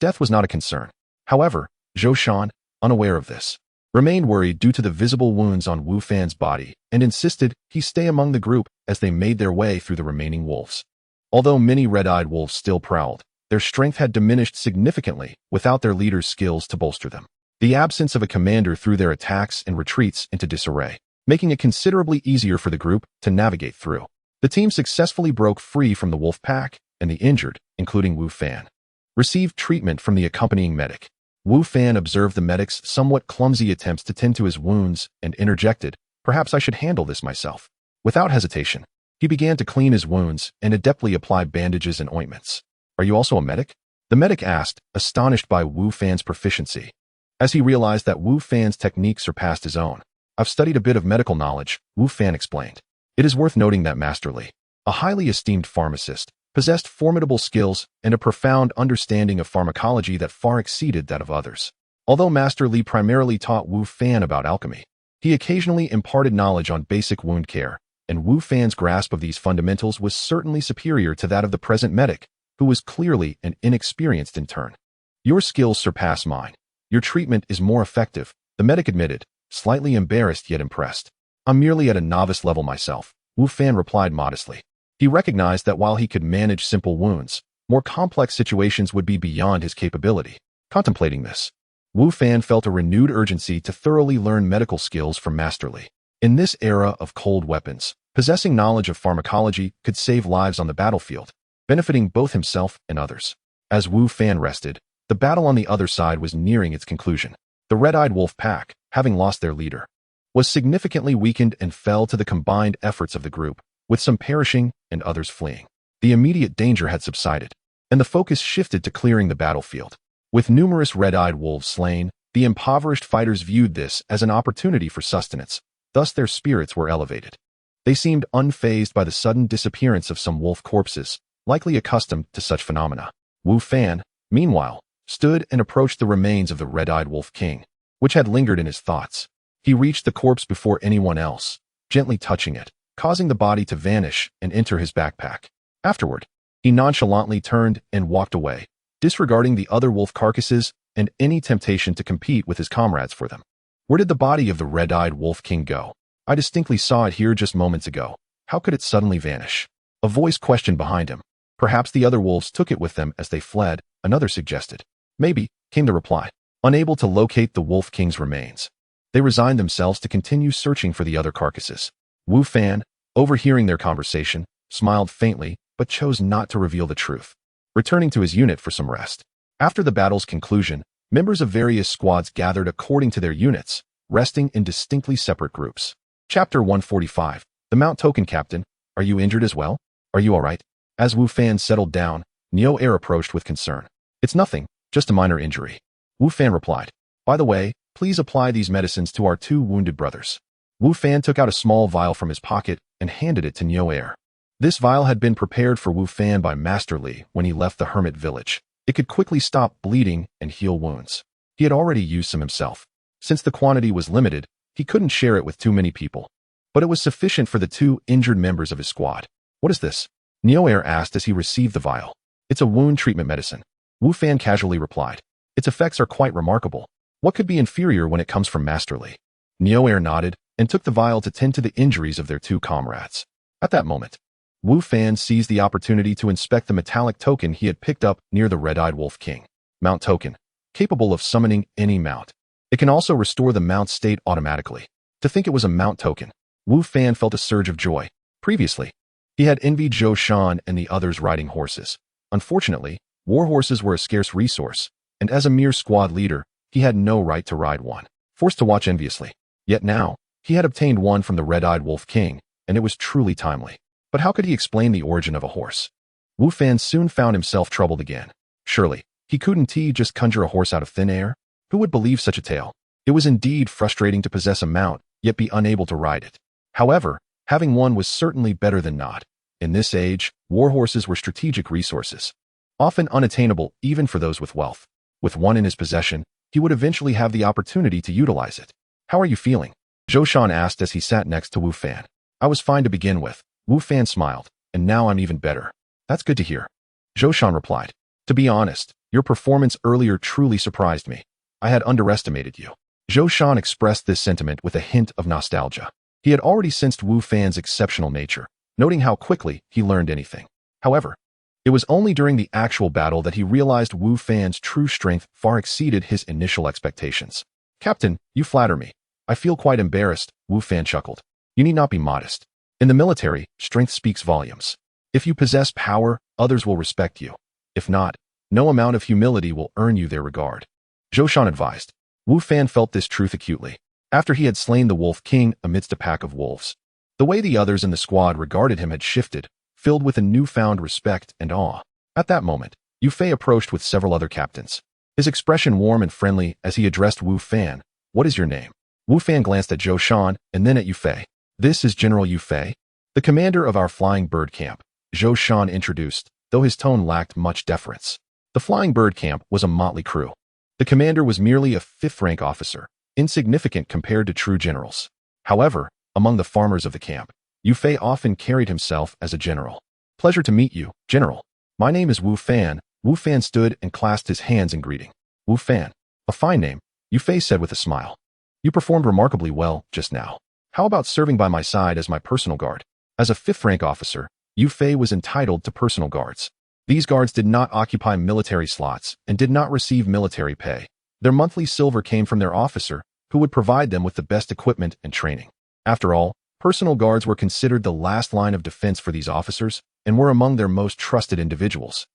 death was not a concern. However, Zhou Shan, unaware of this, remained worried due to the visible wounds on Wu Fan's body and insisted he stay among the group as they made their way through the remaining wolves. Although many red-eyed wolves still prowled, their strength had diminished significantly without their leader's skills to bolster them. The absence of a commander threw their attacks and retreats into disarray, making it considerably easier for the group to navigate through. The team successfully broke free from the wolf pack, and the injured, including Wu Fan, received treatment from the accompanying medic. Wu Fan observed the medic's somewhat clumsy attempts to tend to his wounds and interjected, "Perhaps I should handle this myself." Without hesitation, he began to clean his wounds and adeptly apply bandages and ointments. "Are you also a medic?" the medic asked, astonished by Wu Fan's proficiency. As he realized that Wu Fan's technique surpassed his own. "I've studied a bit of medical knowledge," Wu Fan explained. It is worth noting that Master Li, a highly esteemed pharmacist, possessed formidable skills and a profound understanding of pharmacology that far exceeded that of others. Although Master Li primarily taught Wu Fan about alchemy, he occasionally imparted knowledge on basic wound care, and Wu Fan's grasp of these fundamentals was certainly superior to that of the present medic, who was clearly an inexperienced intern. "Your skills surpass mine. Your treatment is more effective," the medic admitted, slightly embarrassed yet impressed. "I'm merely at a novice level myself," Wu Fan replied modestly. He recognized that while he could manage simple wounds, more complex situations would be beyond his capability. Contemplating this, Wu Fan felt a renewed urgency to thoroughly learn medical skills from Master Li. In this era of cold weapons, possessing knowledge of pharmacology could save lives on the battlefield, benefiting both himself and others. As Wu Fan rested, the battle on the other side was nearing its conclusion. The red-eyed wolf pack, having lost their leader, was significantly weakened and fell to the combined efforts of the group, with some perishing and others fleeing. The immediate danger had subsided, and the focus shifted to clearing the battlefield. With numerous red-eyed wolves slain, the impoverished fighters viewed this as an opportunity for sustenance, thus their spirits were elevated. They seemed unfazed by the sudden disappearance of some wolf corpses, likely accustomed to such phenomena. Wu Fan, meanwhile, stood and approached the remains of the red-eyed wolf king, which had lingered in his thoughts. He reached the corpse before anyone else, gently touching it, causing the body to vanish and enter his backpack. Afterward, he nonchalantly turned and walked away, disregarding the other wolf carcasses and any temptation to compete with his comrades for them. Where did the body of the red-eyed wolf king go? I distinctly saw it here just moments ago. How could it suddenly vanish? A voice questioned behind him. Perhaps the other wolves took it with them as they fled, another suggested. Maybe, came the reply. Unable to locate the wolf king's remains, they resigned themselves to continue searching for the other carcasses. Wu Fan, overhearing their conversation, smiled faintly, but chose not to reveal the truth, returning to his unit for some rest. After the battle's conclusion, members of various squads gathered according to their units, resting in distinctly separate groups. Chapter 145. The Mount Token Captain, are you injured as well? Are you all right? As Wu Fan settled down, Neo Air approached with concern. It's nothing, just a minor injury. Wu Fan replied. By the way, please apply these medicines to our 2 wounded brothers. Wu Fan took out a small vial from his pocket and handed it to Neo Air. This vial had been prepared for Wu Fan by Master Li when he left the hermit village. It could quickly stop bleeding and heal wounds. He had already used some himself. Since the quantity was limited, he couldn't share it with too many people. But it was sufficient for the 2 injured members of his squad. What is this? Neo Air asked as he received the vial. It's a wound treatment medicine. Wu Fan casually replied. Its effects are quite remarkable. What could be inferior when it comes from Master Li? Neo Air nodded and took the vial to tend to the injuries of their 2 comrades. At that moment, Wu Fan seized the opportunity to inspect the metallic token he had picked up near the red-eyed wolf king. Mount token, capable of summoning any mount. It can also restore the mount state automatically. To think it was a mount token, Wu Fan felt a surge of joy. Previously, he had envied Zhou Shan and the others riding horses. Unfortunately, war horses were a scarce resource, and as a mere squad leader, he had no right to ride one, forced to watch enviously. Yet now, he had obtained one from the red-eyed wolf king, and it was truly timely. But how could he explain the origin of a horse? Wu Fan soon found himself troubled again. Surely, he couldn't just conjure a horse out of thin air? Who would believe such a tale? It was indeed frustrating to possess a mount, yet be unable to ride it. However, having one was certainly better than not. In this age, war horses were strategic resources, often unattainable even for those with wealth. With one in his possession, he would eventually have the opportunity to utilize it. How are you feeling? Zhou Shan asked as he sat next to Wu Fan. I was fine to begin with. Wu Fan smiled, and now I'm even better. That's good to hear. Zhou Shan replied. To be honest, your performance earlier truly surprised me. I had underestimated you. Zhou Shan expressed this sentiment with a hint of nostalgia. He had already sensed Wu Fan's exceptional nature, noting how quickly he learned anything. However, it was only during the actual battle that he realized Wu Fan's true strength far exceeded his initial expectations. Captain, you flatter me. I feel quite embarrassed, Wu Fan chuckled. You need not be modest. In the military, strength speaks volumes. If you possess power, others will respect you. If not, no amount of humility will earn you their regard. Zhou Shan advised. Wu Fan felt this truth acutely. After he had slain the wolf king amidst a pack of wolves, the way the others in the squad regarded him had shifted, filled with a newfound respect and awe. At that moment, Yu Fei approached with several other captains. His expression warm and friendly as he addressed Wu Fan. What is your name? Wu Fan glanced at Zhou Shan and then at Yu Fei. This is General Yu Fei, the commander of our flying bird camp, Zhou Shan introduced, though his tone lacked much deference. The flying bird camp was a motley crew. The commander was merely a 5th-rank officer, insignificant compared to true generals. However, among the farmers of the camp, Yu Fei often carried himself as a general. Pleasure to meet you, General. My name is Wu Fan. Wu Fan stood and clasped his hands in greeting. Wu Fan. A fine name, Yu Fei said with a smile. You performed remarkably well just now. How about serving by my side as my personal guard? As a 5th-rank officer, Yu Fei was entitled to personal guards. These guards did not occupy military slots and did not receive military pay. Their monthly silver came from their officer, who would provide them with the best equipment and training. After all, personal guards were considered the last line of defense for these officers and were among their most trusted individuals.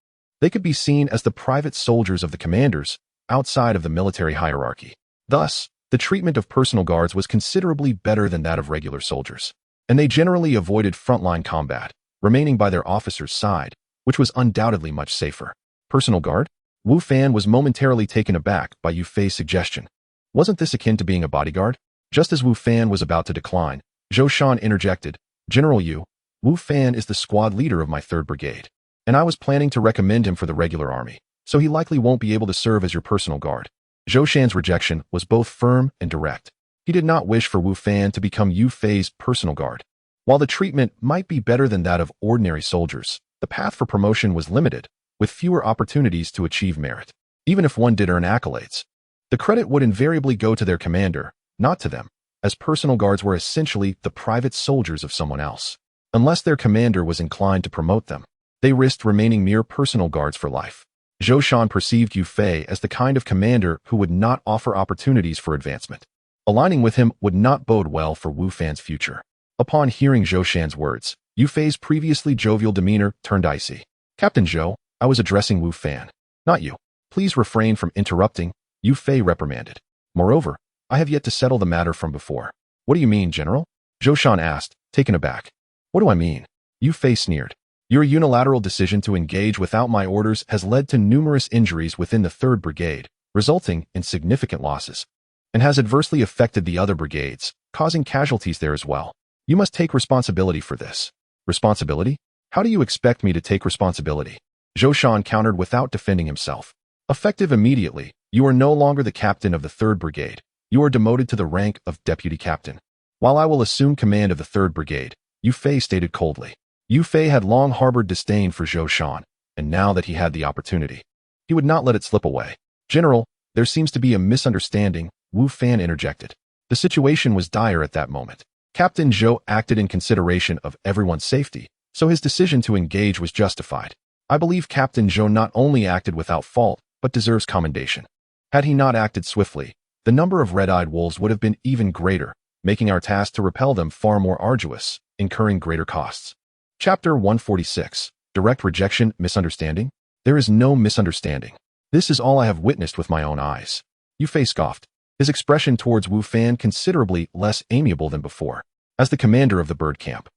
They could be seen as the private soldiers of the commanders, outside of the military hierarchy. Thus, the treatment of personal guards was considerably better than that of regular soldiers, and they generally avoided frontline combat, remaining by their officer's side, which was undoubtedly much safer. Personal guard? Wu Fan was momentarily taken aback by Yu Fei's suggestion. Wasn't this akin to being a bodyguard? Just as Wu Fan was about to decline, Zhou Shan interjected, General Yu, Wu Fan is the squad leader of my 3rd Brigade, and I was planning to recommend him for the regular army, so he likely won't be able to serve as your personal guard. Zhou Shan's rejection was both firm and direct. He did not wish for Wu Fan to become Yu Fei's personal guard. While the treatment might be better than that of ordinary soldiers, the path for promotion was limited, with fewer opportunities to achieve merit. Even if one did earn accolades, the credit would invariably go to their commander, not to them, as personal guards were essentially the private soldiers of someone else. Unless their commander was inclined to promote them, they risked remaining mere personal guards for life. Zhou Shan perceived Yu Fei as the kind of commander who would not offer opportunities for advancement. Aligning with him would not bode well for Wu Fan's future. Upon hearing Zhou Shan's words, Yu Fei's previously jovial demeanor turned icy. Captain Zhou, I was addressing Wu Fan, not you. Please refrain from interrupting, Yu Fei reprimanded. Moreover, I have yet to settle the matter from before. What do you mean, General? Zhou Shan asked, taken aback. What do I mean? Yu Fei sneered. Your unilateral decision to engage without my orders has led to numerous injuries within the 3rd Brigade, resulting in significant losses, and has adversely affected the other brigades, causing casualties there as well. You must take responsibility for this. Responsibility? How do you expect me to take responsibility? Zhou Shan countered without defending himself. Effective immediately, you are no longer the captain of the 3rd Brigade. You are demoted to the rank of deputy captain. While I will assume command of the 3rd Brigade, Yu Fei stated coldly. Yu Fei had long harbored disdain for Zhou Shan, and now that he had the opportunity, he would not let it slip away. General, there seems to be a misunderstanding, Wu Fan interjected. The situation was dire at that moment. Captain Zhou acted in consideration of everyone's safety, so his decision to engage was justified. I believe Captain Zhou not only acted without fault, but deserves commendation. Had he not acted swiftly, the number of red-eyed wolves would have been even greater, making our task to repel them far more arduous, incurring greater costs. Chapter 146. Direct Rejection Misunderstanding? There is no misunderstanding. This is all I have witnessed with my own eyes. Yu Fei scoffed, his expression towards Wu Fan considerably less amiable than before. As the commander of the bird camp,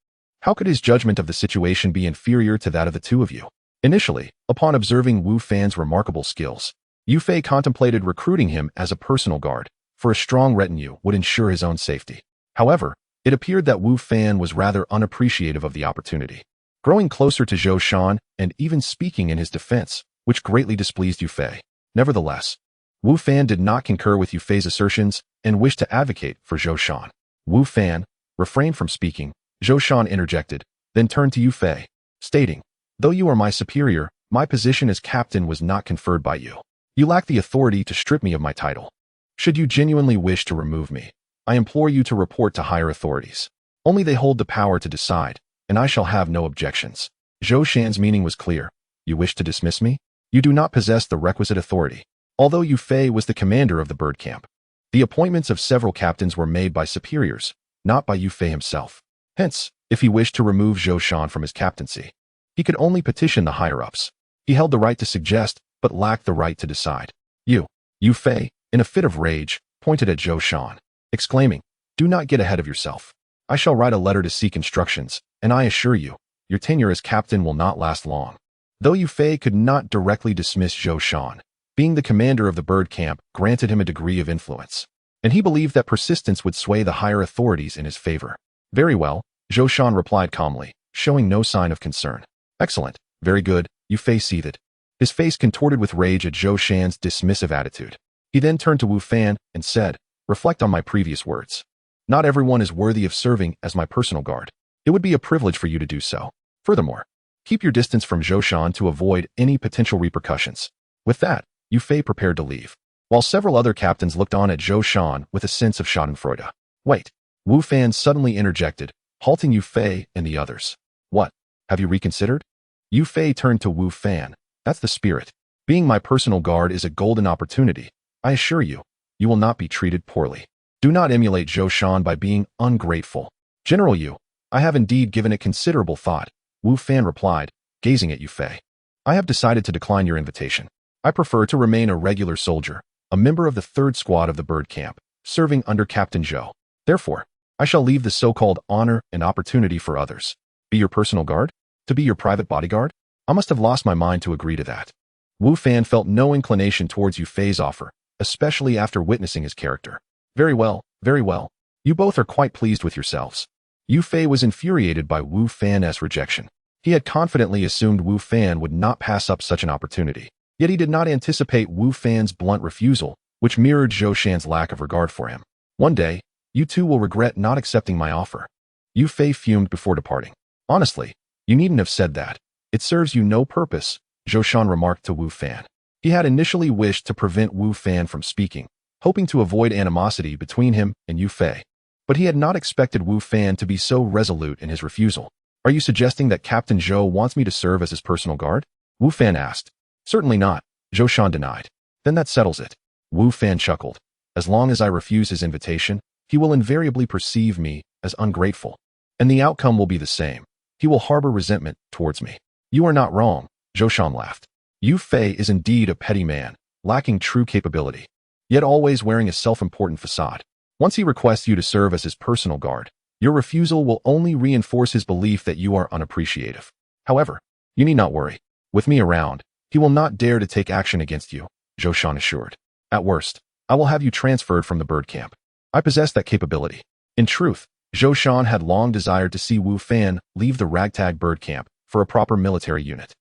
how could his judgment of the situation be inferior to that of the two of you? Initially, upon observing Wu Fan's remarkable skills, Yu Fei contemplated recruiting him as a personal guard, for a strong retinue would ensure his own safety. However, it appeared that Wu Fan was rather unappreciative of the opportunity, growing closer to Zhou Shan and even speaking in his defense, which greatly displeased Yu Fei. Nevertheless, Wu Fan did not concur with Yu Fei's assertions and wished to advocate for Zhou Shan. Wu Fan refrained from speaking. Zhou Shan interjected, then turned to Yu Fei, stating, though you are my superior, my position as captain was not conferred by you. You lack the authority to strip me of my title. Should you genuinely wish to remove me, I implore you to report to higher authorities. Only they hold the power to decide, and I shall have no objections. Zhou Shan's meaning was clear. You wish to dismiss me? You do not possess the requisite authority. Although Yu Fei was the commander of the bird camp, the appointments of several captains were made by superiors, not by Yu Fei himself. Hence, if he wished to remove Zhou Shan from his captaincy, he could only petition the higher-ups. He held the right to suggest, but lacked the right to decide. Yu Fei, in a fit of rage, pointed at Zhou Shan, exclaiming, do not get ahead of yourself. I shall write a letter to seek instructions, and I assure you, your tenure as captain will not last long. Though Yu Fei could not directly dismiss Zhou Shan, being the commander of the bird camp granted him a degree of influence, and he believed that persistence would sway the higher authorities in his favor. Very well, Zhou Shan replied calmly, showing no sign of concern. Excellent, very good, Yu Fei seethed, his face contorted with rage at Zhou Shan's dismissive attitude. He then turned to Wu Fan and said, reflect on my previous words. Not everyone is worthy of serving as my personal guard. It would be a privilege for you to do so. Furthermore, keep your distance from Zhou Shan to avoid any potential repercussions. With that, Yu Fei prepared to leave, while several other captains looked on at Zhou Shan with a sense of schadenfreude. Wait, Wu Fan suddenly interjected, halting Yu Fei and the others. What? Have you reconsidered? Yu Fei turned to Wu Fan. That's the spirit. Being my personal guard is a golden opportunity. I assure you, you will not be treated poorly. Do not emulate Zhou Shan by being ungrateful. General Yu, I have indeed given it considerable thought, Wu Fan replied, gazing at Yu Fei. I have decided to decline your invitation. I prefer to remain a regular soldier, a member of the 3rd Squad of the bird camp, serving under Captain Zhou. Therefore, I shall leave the so-called honor and opportunity for others. Be your personal guard? To be your private bodyguard? I must have lost my mind to agree to that. Wu Fan felt no inclination towards Yu Fei's offer, especially after witnessing his character. Very well, very well. You both are quite pleased with yourselves. Yu Fei was infuriated by Wu Fan's rejection. He had confidently assumed Wu Fan would not pass up such an opportunity. Yet he did not anticipate Wu Fan's blunt refusal, which mirrored Zhou Shan's lack of regard for him. One day, you two will regret not accepting my offer. Yu Fei fumed before departing. Honestly, you needn't have said that. It serves you no purpose, Zhou Shan remarked to Wu Fan. He had initially wished to prevent Wu Fan from speaking, hoping to avoid animosity between him and Yu Fei. But he had not expected Wu Fan to be so resolute in his refusal. Are you suggesting that Captain Zhou wants me to serve as his personal guard? Wu Fan asked. Certainly not, Zhou Shan denied. Then that settles it. Wu Fan chuckled. As long as I refuse his invitation, he will invariably perceive me as ungrateful. And the outcome will be the same. He will harbor resentment towards me. You are not wrong, Zhou Shan laughed. Yu Fei is indeed a petty man, lacking true capability, yet always wearing a self-important facade. Once he requests you to serve as his personal guard, your refusal will only reinforce his belief that you are unappreciative. However, you need not worry. With me around, he will not dare to take action against you, Zhou Shan assured. At worst, I will have you transferred from the bird camp. I possess that capability. In truth, Zhou Shan had long desired to see Wu Fan leave the ragtag bird camp for a proper military unit.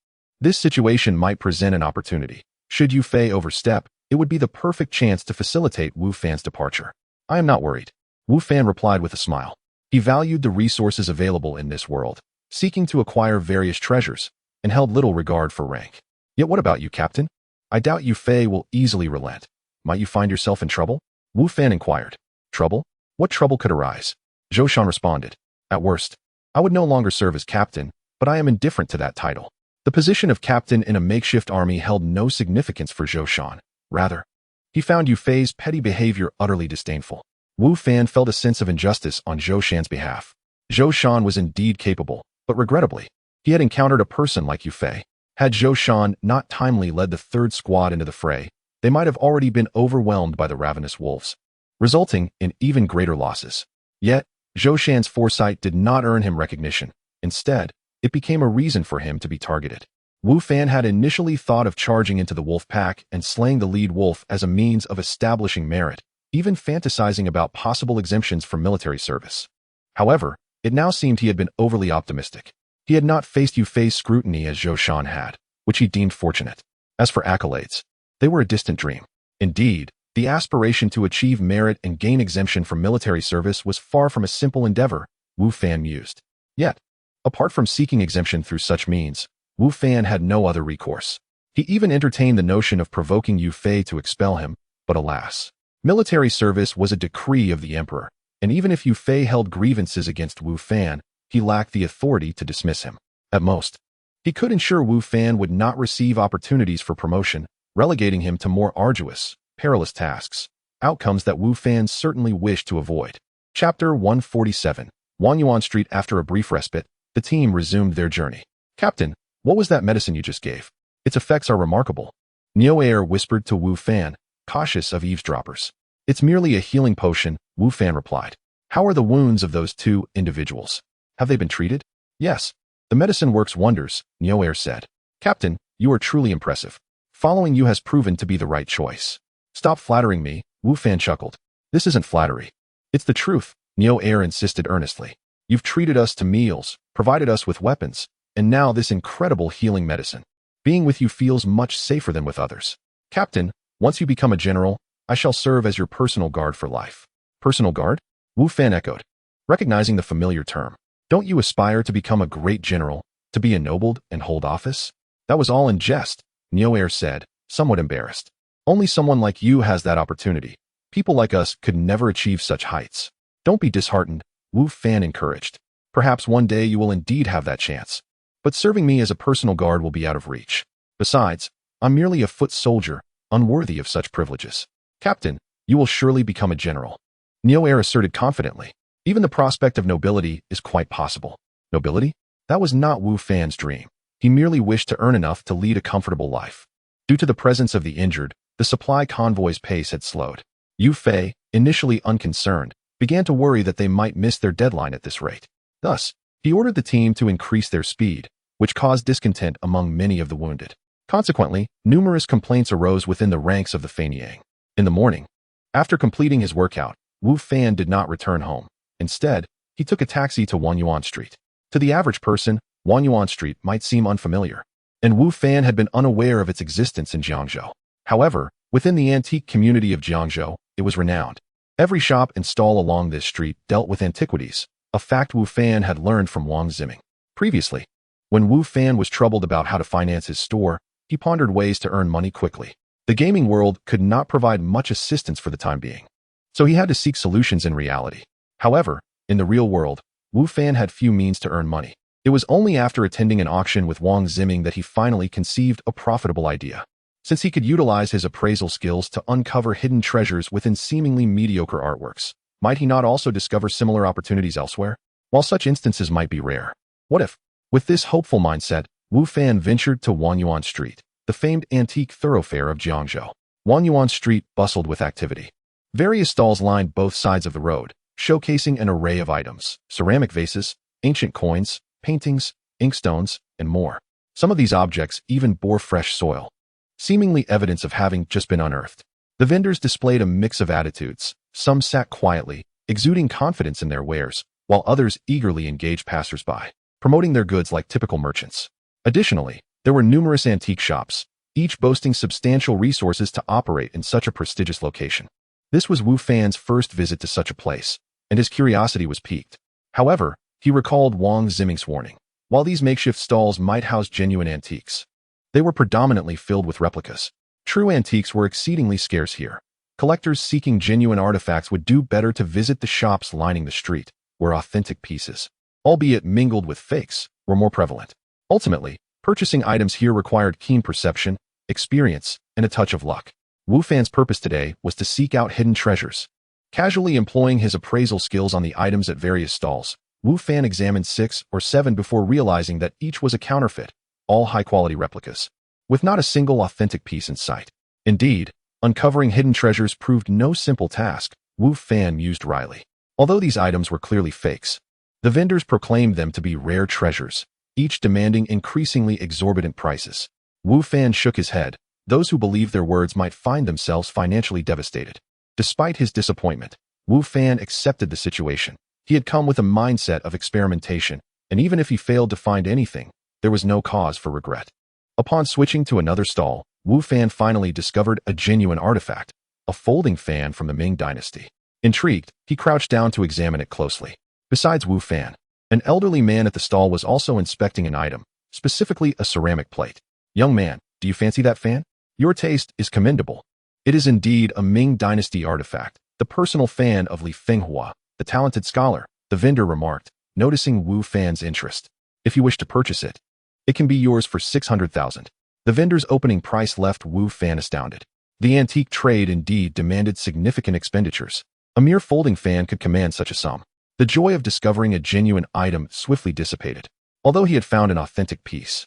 This situation might present an opportunity. Should Yu Fei overstep, it would be the perfect chance to facilitate Wu Fan's departure. I am not worried, Wu Fan replied with a smile. He valued the resources available in this world, seeking to acquire various treasures, and held little regard for rank. Yet what about you, Captain? I doubt Yu Fei will easily relent. Might you find yourself in trouble? Wu Fan inquired. Trouble? What trouble could arise? Zhou Shan responded. At worst, I would no longer serve as captain, but I am indifferent to that title. The position of captain in a makeshift army held no significance for Zhou Shan. Rather, he found Yu Fei's petty behavior utterly disdainful. Wu Fan felt a sense of injustice on Zhou Shan's behalf. Zhou Shan was indeed capable, but regrettably, he had encountered a person like Yu Fei. Had Zhou Shan not timely led the 3rd Squad into the fray, they might have already been overwhelmed by the ravenous wolves, resulting in even greater losses. Yet, Zhou Shan's foresight did not earn him recognition. Instead, it became a reason for him to be targeted. Wu Fan had initially thought of charging into the wolf pack and slaying the lead wolf as a means of establishing merit, even fantasizing about possible exemptions from military service. However, it now seemed he had been overly optimistic. He had not faced Yu Fei's scrutiny as Zhou Shan had, which he deemed fortunate. As for accolades, they were a distant dream. Indeed, the aspiration to achieve merit and gain exemption from military service was far from a simple endeavor, Wu Fan mused. Yet, apart from seeking exemption through such means, Wu Fan had no other recourse. He even entertained the notion of provoking Yu Fei to expel him, but alas, military service was a decree of the emperor, and even if Yu Fei held grievances against Wu Fan, he lacked the authority to dismiss him. At most, he could ensure Wu Fan would not receive opportunities for promotion, relegating him to more arduous, perilous tasks, outcomes that Wu Fan certainly wished to avoid. Chapter 147. Wanyuan Street. After a brief respite, the team resumed their journey. Captain, what was that medicine you just gave? Its effects are remarkable. Neo Air whispered to Wu Fan, cautious of eavesdroppers. It's merely a healing potion, Wu Fan replied. How are the wounds of those two individuals? Have they been treated? Yes. The medicine works wonders, Neo Air said. Captain, you are truly impressive. Following you has proven to be the right choice. Stop flattering me, Wu Fan chuckled. This isn't flattery. It's the truth, Neo Air insisted earnestly. You've treated us to meals, provided us with weapons, and now this incredible healing medicine. Being with you feels much safer than with others. Captain, once you become a general, I shall serve as your personal guard for life. Personal guard? Wu Fan echoed, recognizing the familiar term. Don't you aspire to become a great general, to be ennobled and hold office? That was all in jest, Neo Air said, somewhat embarrassed. Only someone like you has that opportunity. People like us could never achieve such heights. Don't be disheartened, Wu Fan encouraged. Perhaps one day you will indeed have that chance. But serving me as a personal guard will be out of reach. Besides, I'm merely a foot soldier, unworthy of such privileges. Captain, you will surely become a general. Neo Air asserted confidently. Even the prospect of nobility is quite possible. Nobility? That was not Wu Fan's dream. He merely wished to earn enough to lead a comfortable life. Due to the presence of the injured, The supply convoy's pace had slowed. Yu Fei, initially unconcerned, began to worry that they might miss their deadline at this rate. Thus, he ordered the team to increase their speed, which caused discontent among many of the wounded. Consequently, numerous complaints arose within the ranks of the Fenyang. In the morning, after completing his workout, Wu Fan did not return home. Instead, he took a taxi to Wanyuan Street. To the average person, Wanyuan Street might seem unfamiliar, and Wu Fan had been unaware of its existence in Jiangzhou. However, within the antique community of Jiangzhou, it was renowned. Every shop and stall along this street dealt with antiquities, a fact Wu Fan had learned from Wang Ziming. Previously, when Wu Fan was troubled about how to finance his store, he pondered ways to earn money quickly. The gaming world could not provide much assistance for the time being, so he had to seek solutions in reality. However, in the real world, Wu Fan had few means to earn money. It was only after attending an auction with Wang Ziming that he finally conceived a profitable idea. Since he could utilize his appraisal skills to uncover hidden treasures within seemingly mediocre artworks, might he not also discover similar opportunities elsewhere? While such instances might be rare. What if? With this hopeful mindset, Wu Fan ventured to Wanyuan Street, the famed antique thoroughfare of Jiangzhou. Wanyuan Street bustled with activity. Various stalls lined both sides of the road, showcasing an array of items: ceramic vases, ancient coins, paintings, inkstones, and more. Some of these objects even bore fresh soil, seemingly evidence of having just been unearthed. The vendors displayed a mix of attitudes. Some sat quietly, exuding confidence in their wares, while others eagerly engaged passers-by, promoting their goods like typical merchants. Additionally, there were numerous antique shops, each boasting substantial resources to operate in such a prestigious location. This was Wu Fan's first visit to such a place, and his curiosity was piqued. However, he recalled Wang Ziming's warning. While these makeshift stalls might house genuine antiques, they were predominantly filled with replicas. True antiques were exceedingly scarce here. Collectors seeking genuine artifacts would do better to visit the shops lining the street, where authentic pieces, albeit mingled with fakes, were more prevalent. Ultimately, purchasing items here required keen perception, experience, and a touch of luck. Wu Fan's purpose today was to seek out hidden treasures. Casually employing his appraisal skills on the items at various stalls, Wu Fan examined 6 or 7 before realizing that each was a counterfeit, all high-quality replicas, with not a single authentic piece in sight. Indeed, uncovering hidden treasures proved no simple task, Wu Fan mused wryly. Although these items were clearly fakes, the vendors proclaimed them to be rare treasures, each demanding increasingly exorbitant prices. Wu Fan shook his head. Those who believed their words might find themselves financially devastated. Despite his disappointment, Wu Fan accepted the situation. He had come with a mindset of experimentation, and even if he failed to find anything, there was no cause for regret. Upon switching to another stall, Wu Fan finally discovered a genuine artifact, a folding fan from the Ming dynasty. Intrigued, he crouched down to examine it closely. Besides Wu Fan, an elderly man at the stall was also inspecting an item, specifically a ceramic plate. "Young man, do you fancy that fan? Your taste is commendable." It is indeed a Ming dynasty artifact, the personal fan of Li Fenghua, the talented scholar, the vendor remarked, noticing Wu Fan's interest. "If you wish to purchase it, it can be yours for 600,000. The vendor's opening price left Wu Fan astounded. The antique trade indeed demanded significant expenditures. A mere folding fan could command such a sum. The joy of discovering a genuine item swiftly dissipated. Although he had found an authentic piece,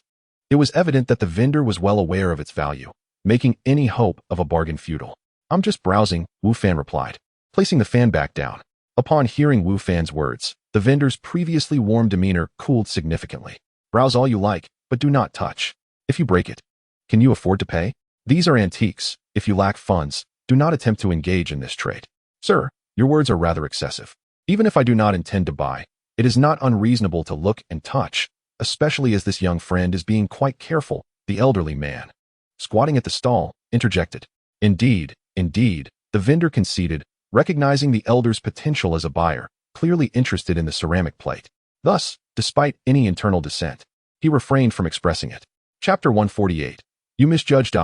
it was evident that the vendor was well aware of its value, making any hope of a bargain futile. "I'm just browsing," Wu Fan replied, placing the fan back down. Upon hearing Wu Fan's words, the vendor's previously warm demeanor cooled significantly. "Browse all you like, but do not touch. If you break it, can you afford to pay? These are antiques. If you lack funds, do not attempt to engage in this trade." "Sir, your words are rather excessive. Even if I do not intend to buy, it is not unreasonable to look and touch, especially as this young friend is being quite careful," the elderly man, squatting at the stall, interjected. Indeed, the vendor conceded, recognizing the elder's potential as a buyer, clearly interested in the ceramic plate. Thus, despite any internal dissent, he refrained from expressing it. Chapter 148. "You misjudged,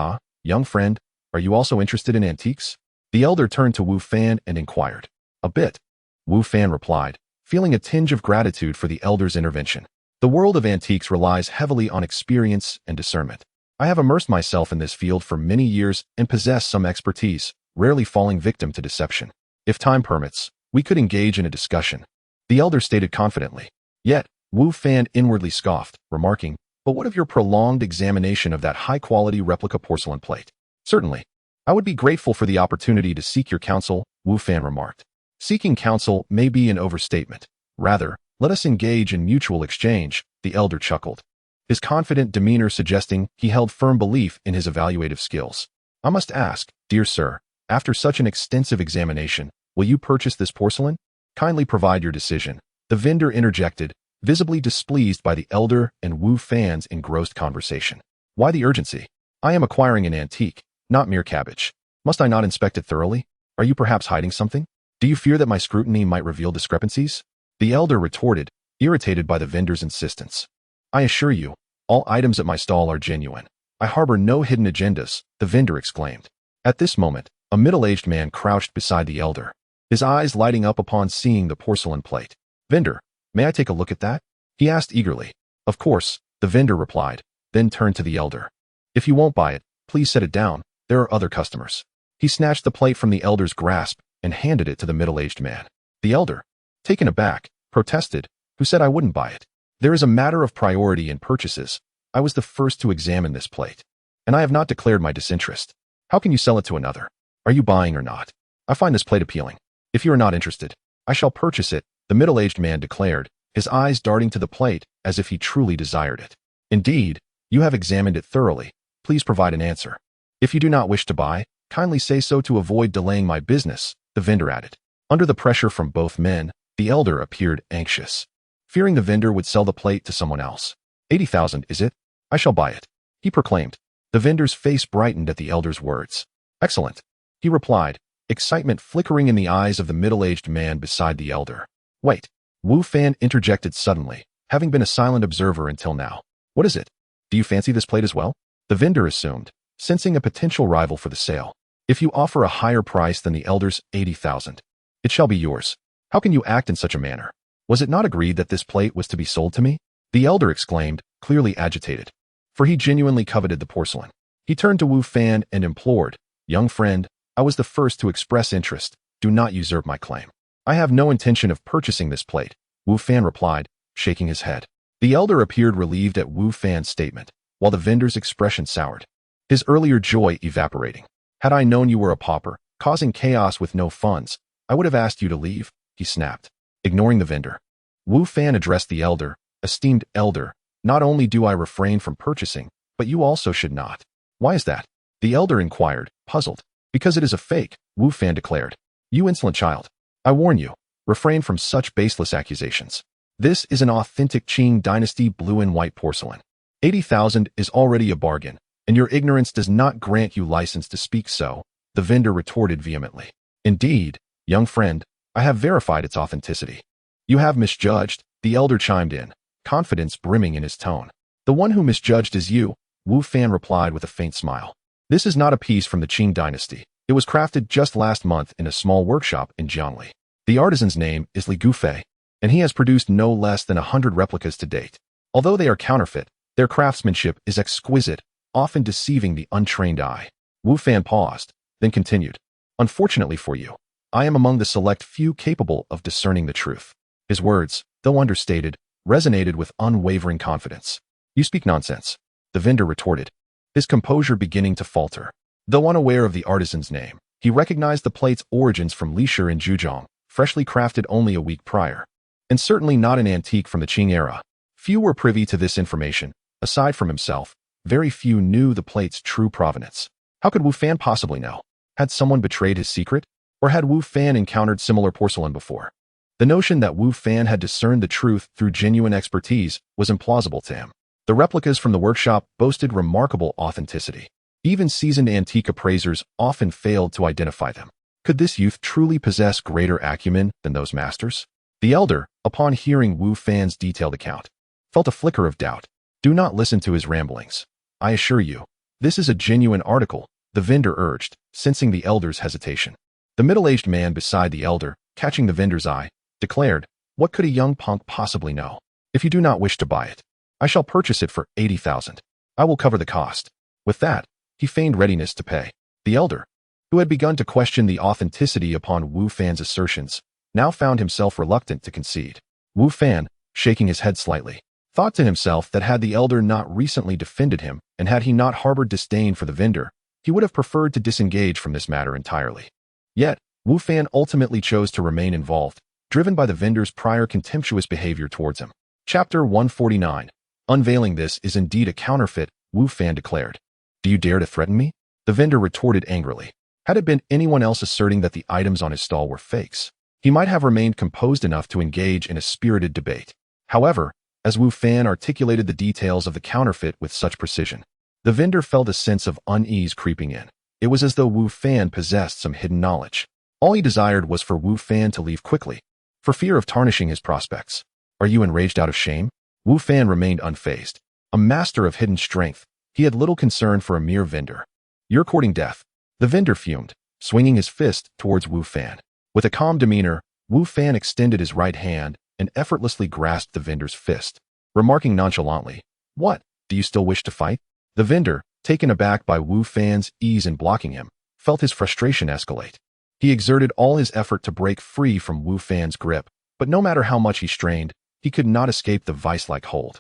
young friend. Are you also interested in antiques?" The elder turned to Wu Fan and inquired. "A bit," Wu Fan replied, feeling a tinge of gratitude for the elder's intervention. The world of antiques relies heavily on experience and discernment. I have immersed myself in this field for many years and possess some expertise, rarely falling victim to deception. If time permits, we could engage in a discussion," the elder stated confidently. Yet, Wu Fan inwardly scoffed, remarking, "But what of your prolonged examination of that high-quality replica porcelain plate?" "Certainly. I would be grateful for the opportunity to seek your counsel, Wu Fan remarked. Seeking counsel may be an overstatement. Rather, let us engage in mutual exchange, the elder chuckled, his confident demeanor suggesting he held firm belief in his evaluative skills. I must ask, dear sir, after such an extensive examination, will you purchase this porcelain? Kindly provide your decision, the vendor interjected, visibly displeased by the elder and Wu Fan's engrossed conversation. Why the urgency? I am acquiring an antique, not mere cabbage. Must I not inspect it thoroughly? Are you perhaps hiding something? Do you fear that my scrutiny might reveal discrepancies? The elder retorted, irritated by the vendor's insistence. I assure you, all items at my stall are genuine. I harbor no hidden agendas, the vendor exclaimed. At this moment, a middle-aged man crouched beside the elder, his eyes lighting up upon seeing the porcelain plate. Vendor, may I take a look at that? He asked eagerly. Of course, the vendor replied, then turned to the elder. If you won't buy it, please set it down. There are other customers. He snatched the plate from the elder's grasp and handed it to the middle-aged man. The elder, taken aback, protested, who said I wouldn't buy it. There is a matter of priority in purchases. I was the first to examine this plate, and I have not declared my disinterest. How can you sell it to another? Are you buying or not? I find this plate appealing. If you are not interested, I shall purchase it, the middle-aged man declared, his eyes darting to the plate as if he truly desired it. Indeed, you have examined it thoroughly. Please provide an answer. If you do not wish to buy, kindly say so to avoid delaying my business, the vendor added. Under the pressure from both men, the elder appeared anxious, fearing the vendor would sell the plate to someone else. 80,000, is it? I shall buy it, he proclaimed. The vendor's face brightened at the elder's words. Excellent, he replied, excitement flickering in the eyes of the middle-aged man beside the elder. Wait, Wu Fan interjected suddenly, having been a silent observer until now. What is it? Do you fancy this plate as well? The vendor assumed, sensing a potential rival for the sale. If you offer a higher price than the elder's 80,000, it shall be yours. How can you act in such a manner? Was it not agreed that this plate was to be sold to me? The elder exclaimed, clearly agitated, for he genuinely coveted the porcelain. He turned to Wu Fan and implored, young friend, I was the first to express interest. Do not usurp my claim. I have no intention of purchasing this plate, Wu Fan replied, shaking his head. The elder appeared relieved at Wu Fan's statement, while the vendor's expression soured, his earlier joy evaporating. Had I known you were a pauper, causing chaos with no funds, I would have asked you to leave, he snapped, ignoring the vendor. Wu Fan addressed the elder, esteemed elder, not only do I refrain from purchasing, but you also should not. Why is that? The elder inquired, puzzled. Because it is a fake, Wu Fan declared. You insolent child. I warn you, refrain from such baseless accusations. This is an authentic Qing dynasty blue and white porcelain. 80,000 is already a bargain, and your ignorance does not grant you license to speak so, the vendor retorted vehemently. Indeed, young friend, I have verified its authenticity. You have misjudged, the elder chimed in, confidence brimming in his tone. The one who misjudged is you, Wu Fan replied with a faint smile. This is not a piece from the Qing dynasty. It was crafted just last month in a small workshop in Jiangli. The artisan's name is Li Gufei, and he has produced no less than 100 replicas to date. Although they are counterfeit, their craftsmanship is exquisite, often deceiving the untrained eye. Wu Fan paused, then continued. Unfortunately for you, I am among the select few capable of discerning the truth. His words, though understated, resonated with unwavering confidence. You speak nonsense, the vendor retorted, his composure beginning to falter. Though unaware of the artisan's name, he recognized the plate's origins from elixirs in Zhejiang, freshly crafted only a week prior, and certainly not an antique from the Qing era. Few were privy to this information. Aside from himself, very few knew the plate's true provenance. How could Wu Fan possibly know? Had someone betrayed his secret? Or had Wu Fan encountered similar porcelain before? The notion that Wu Fan had discerned the truth through genuine expertise was implausible to him. The replicas from the workshop boasted remarkable authenticity. Even seasoned antique appraisers often failed to identify them. Could this youth truly possess greater acumen than those masters? The elder, upon hearing Wu Fan's detailed account, felt a flicker of doubt. Do not listen to his ramblings. I assure you, this is a genuine article, the vendor urged, sensing the elder's hesitation. The middle-aged man beside the elder, catching the vendor's eye, declared, what could a young punk possibly know? If you do not wish to buy it, I shall purchase it for 80,000. I will cover the cost. With that, he feigned readiness to pay. The elder, who had begun to question the authenticity upon Wu Fan's assertions, now found himself reluctant to concede. Wu Fan, shaking his head slightly, thought to himself that had the elder not recently defended him, and had he not harbored disdain for the vendor, he would have preferred to disengage from this matter entirely. Yet, Wu Fan ultimately chose to remain involved, driven by the vendor's prior contemptuous behavior towards him. Chapter 149. Unveiling this is indeed a counterfeit, Wu Fan declared. Do you dare to threaten me? The vendor retorted angrily. Had it been anyone else asserting that the items on his stall were fakes, he might have remained composed enough to engage in a spirited debate. However, as Wu Fan articulated the details of the counterfeit with such precision, the vendor felt a sense of unease creeping in. It was as though Wu Fan possessed some hidden knowledge. All he desired was for Wu Fan to leave quickly, for fear of tarnishing his prospects. Are you enraged out of shame? Wu Fan remained unfazed. A master of hidden strength, he had little concern for a mere vendor. You're courting death. The vendor fumed, swinging his fist towards Wu Fan. With a calm demeanor, Wu Fan extended his right hand and effortlessly grasped the vendor's fist, remarking nonchalantly, "What, do you still wish to fight?" The vendor, taken aback by Wu Fan's ease in blocking him, felt his frustration escalate. He exerted all his effort to break free from Wu Fan's grip, but no matter how much he strained, he could not escape the vice-like hold.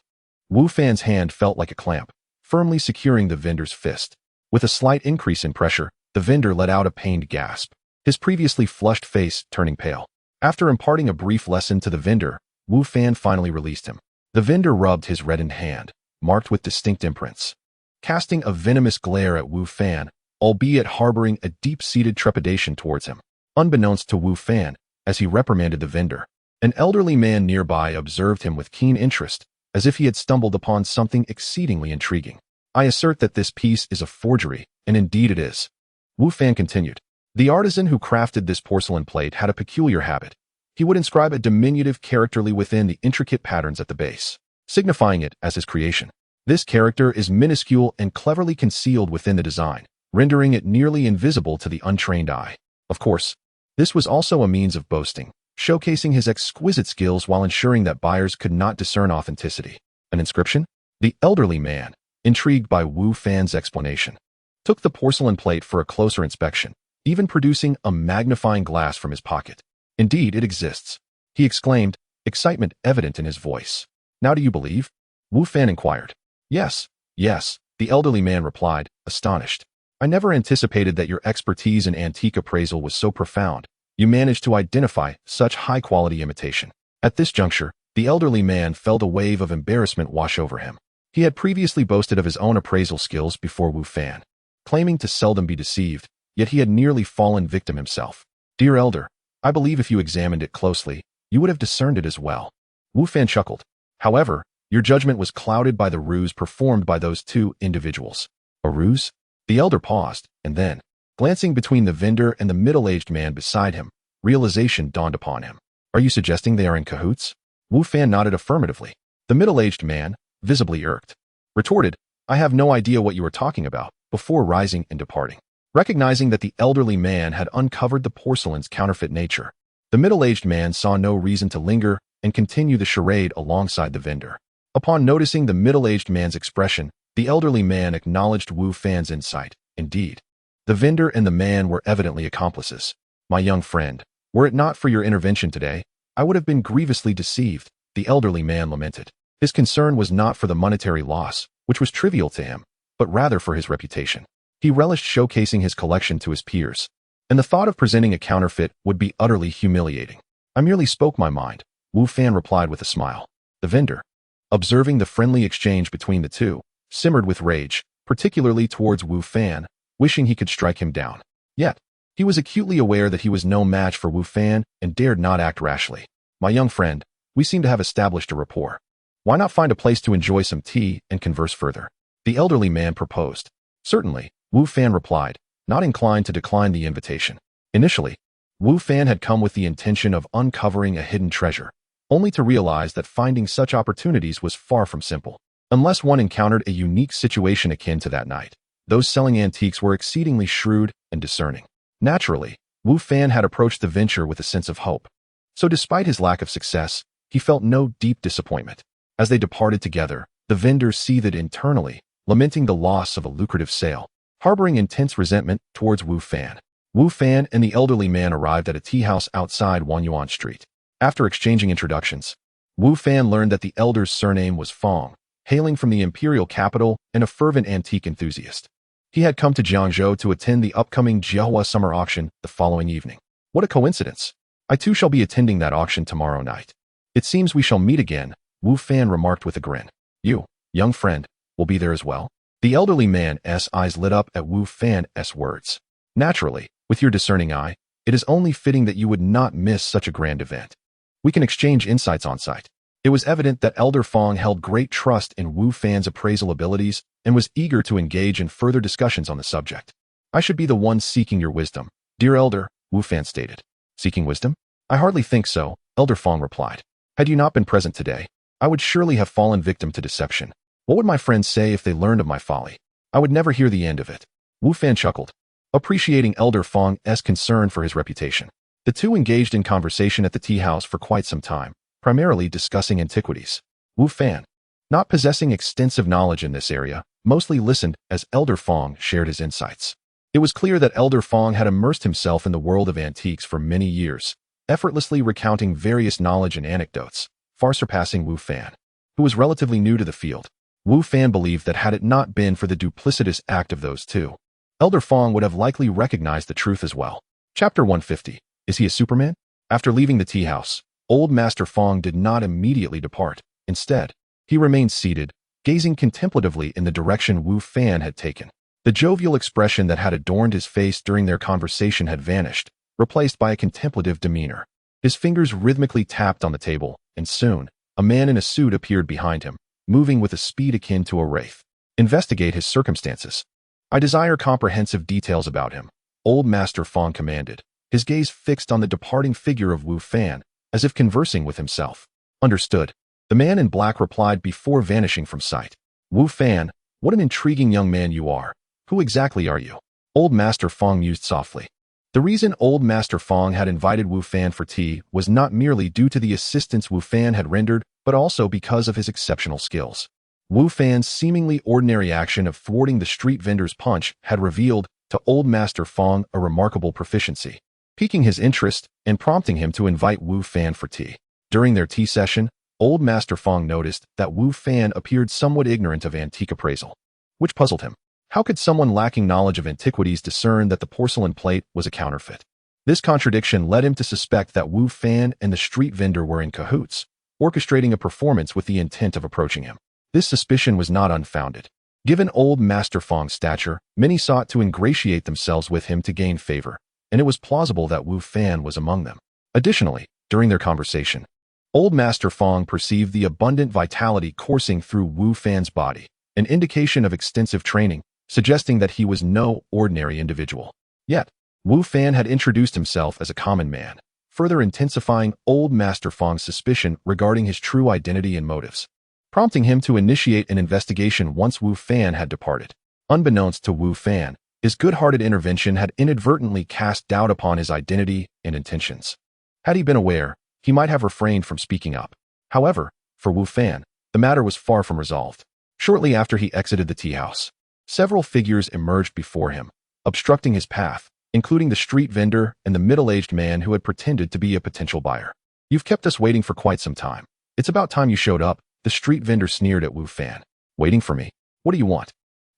Wu Fan's hand felt like a clamp, firmly securing the vendor's fist. With a slight increase in pressure, the vendor let out a pained gasp, his previously flushed face turning pale. After imparting a brief lesson to the vendor, Wu Fan finally released him. The vendor rubbed his reddened hand, marked with distinct imprints, casting a venomous glare at Wu Fan, albeit harboring a deep-seated trepidation towards him. Unbeknownst to Wu Fan, as he reprimanded the vendor, an elderly man nearby observed him with keen interest, as if he had stumbled upon something exceedingly intriguing. I assert that this piece is a forgery, and indeed it is. Wu Fan continued. The artisan who crafted this porcelain plate had a peculiar habit. He would inscribe a diminutive characterly within the intricate patterns at the base, signifying it as his creation. This character is minuscule and cleverly concealed within the design, rendering it nearly invisible to the untrained eye. Of course, this was also a means of boasting, showcasing his exquisite skills while ensuring that buyers could not discern authenticity. An inscription? The elderly man, intrigued by Wu Fan's explanation, took the porcelain plate for a closer inspection, even producing a magnifying glass from his pocket. Indeed, it exists, he exclaimed, excitement evident in his voice. Now do you believe? Wu Fan inquired. Yes, the elderly man replied, astonished. I never anticipated that your expertise in antique appraisal was so profound. You managed to identify such high-quality imitation. At this juncture, the elderly man felt a wave of embarrassment wash over him. He had previously boasted of his own appraisal skills before Wu Fan, claiming to seldom be deceived, yet he had nearly fallen victim himself. Dear elder, I believe if you examined it closely, you would have discerned it as well. Wu Fan chuckled. However, your judgment was clouded by the ruse performed by those two individuals. A ruse? The elder paused, and then, glancing between the vendor and the middle-aged man beside him, realization dawned upon him. Are you suggesting they are in cahoots? Wu Fan nodded affirmatively. The middle-aged man, visibly irked, retorted, I have no idea what you are talking about, before rising and departing. Recognizing that the elderly man had uncovered the porcelain's counterfeit nature, the middle-aged man saw no reason to linger and continue the charade alongside the vendor. Upon noticing the middle-aged man's expression, the elderly man acknowledged Wu Fan's insight. Indeed, the vendor and the man were evidently accomplices. My young friend, were it not for your intervention today, I would have been grievously deceived, the elderly man lamented. His concern was not for the monetary loss, which was trivial to him, but rather for his reputation. He relished showcasing his collection to his peers, and the thought of presenting a counterfeit would be utterly humiliating. I merely spoke my mind, Wu Fan replied with a smile. The vendor, observing the friendly exchange between the two, simmered with rage, particularly towards Wu Fan, wishing he could strike him down. Yet, he was acutely aware that he was no match for Wu Fan and dared not act rashly. My young friend, we seem to have established a rapport. Why not find a place to enjoy some tea and converse further? The elderly man proposed. Certainly, Wu Fan replied, not inclined to decline the invitation. Initially, Wu Fan had come with the intention of uncovering a hidden treasure, only to realize that finding such opportunities was far from simple. Unless one encountered a unique situation akin to that night, those selling antiques were exceedingly shrewd and discerning. Naturally, Wu Fan had approached the venture with a sense of hope. So despite his lack of success, he felt no deep disappointment. As they departed together, the vendor seethed internally, lamenting the loss of a lucrative sale, harboring intense resentment towards Wu Fan. Wu Fan and the elderly man arrived at a tea house outside Wanyuan Street. After exchanging introductions, Wu Fan learned that the elder's surname was Fong, hailing from the imperial capital and a fervent antique enthusiast. He had come to Jiangzhou to attend the upcoming Jiahua summer auction the following evening. What a coincidence. I too shall be attending that auction tomorrow night. It seems we shall meet again, Wu Fan remarked with a grin. You, young friend, will be there as well? The elderly man's eyes lit up at Wu Fan's words. Naturally, with your discerning eye, it is only fitting that you would not miss such a grand event. We can exchange insights on site. It was evident that Elder Fong held great trust in Wu Fan's appraisal abilities and was eager to engage in further discussions on the subject. I should be the one seeking your wisdom, dear Elder, Wu Fan stated. Seeking wisdom? I hardly think so, Elder Fong replied. Had you not been present today, I would surely have fallen victim to deception. What would my friends say if they learned of my folly? I would never hear the end of it. Wu Fan chuckled, appreciating Elder Fong's concern for his reputation. The two engaged in conversation at the tea house for quite some time, primarily discussing antiquities. Wu Fan, not possessing extensive knowledge in this area, mostly listened as Elder Fong shared his insights. It was clear that Elder Fong had immersed himself in the world of antiques for many years, effortlessly recounting various knowledge and anecdotes, far surpassing Wu Fan, who was relatively new to the field. Wu Fan believed that had it not been for the duplicitous act of those two, Elder Fong would have likely recognized the truth as well. Chapter 150. Is he a Superman? After leaving the tea house, Old Master Fong did not immediately depart. Instead, he remained seated, gazing contemplatively in the direction Wu Fan had taken. The jovial expression that had adorned his face during their conversation had vanished, replaced by a contemplative demeanor. His fingers rhythmically tapped on the table, and soon, a man in a suit appeared behind him, moving with a speed akin to a wraith. Investigate his circumstances. I desire comprehensive details about him, Old Master Fong commanded, his gaze fixed on the departing figure of Wu Fan, as if conversing with himself. Understood. The man in black replied before vanishing from sight. Wu Fan, what an intriguing young man you are. Who exactly are you? Old Master Fong mused softly. The reason Old Master Fong had invited Wu Fan for tea was not merely due to the assistance Wu Fan had rendered, but also because of his exceptional skills. Wu Fan's seemingly ordinary action of thwarting the street vendor's punch had revealed to Old Master Fong a remarkable proficiency, piquing his interest and prompting him to invite Wu Fan for tea. During their tea session, Old Master Fong noticed that Wu Fan appeared somewhat ignorant of antique appraisal, which puzzled him. How could someone lacking knowledge of antiquities discern that the porcelain plate was a counterfeit? This contradiction led him to suspect that Wu Fan and the street vendor were in cahoots, orchestrating a performance with the intent of approaching him. This suspicion was not unfounded. Given Old Master Fong's stature, many sought to ingratiate themselves with him to gain favor, and it was plausible that Wu Fan was among them. Additionally, during their conversation, Old Master Fong perceived the abundant vitality coursing through Wu Fan's body, an indication of extensive training, suggesting that he was no ordinary individual. Yet, Wu Fan had introduced himself as a common man, further intensifying Old Master Fong's suspicion regarding his true identity and motives, prompting him to initiate an investigation once Wu Fan had departed. Unbeknownst to Wu Fan, his good-hearted intervention had inadvertently cast doubt upon his identity and intentions. Had he been aware, he might have refrained from speaking up. However, for Wu Fan, the matter was far from resolved. Shortly after he exited the tea house, several figures emerged before him, obstructing his path, including the street vendor and the middle-aged man who had pretended to be a potential buyer. You've kept us waiting for quite some time. It's about time you showed up, the street vendor sneered at Wu Fan. Waiting for me? What do you want?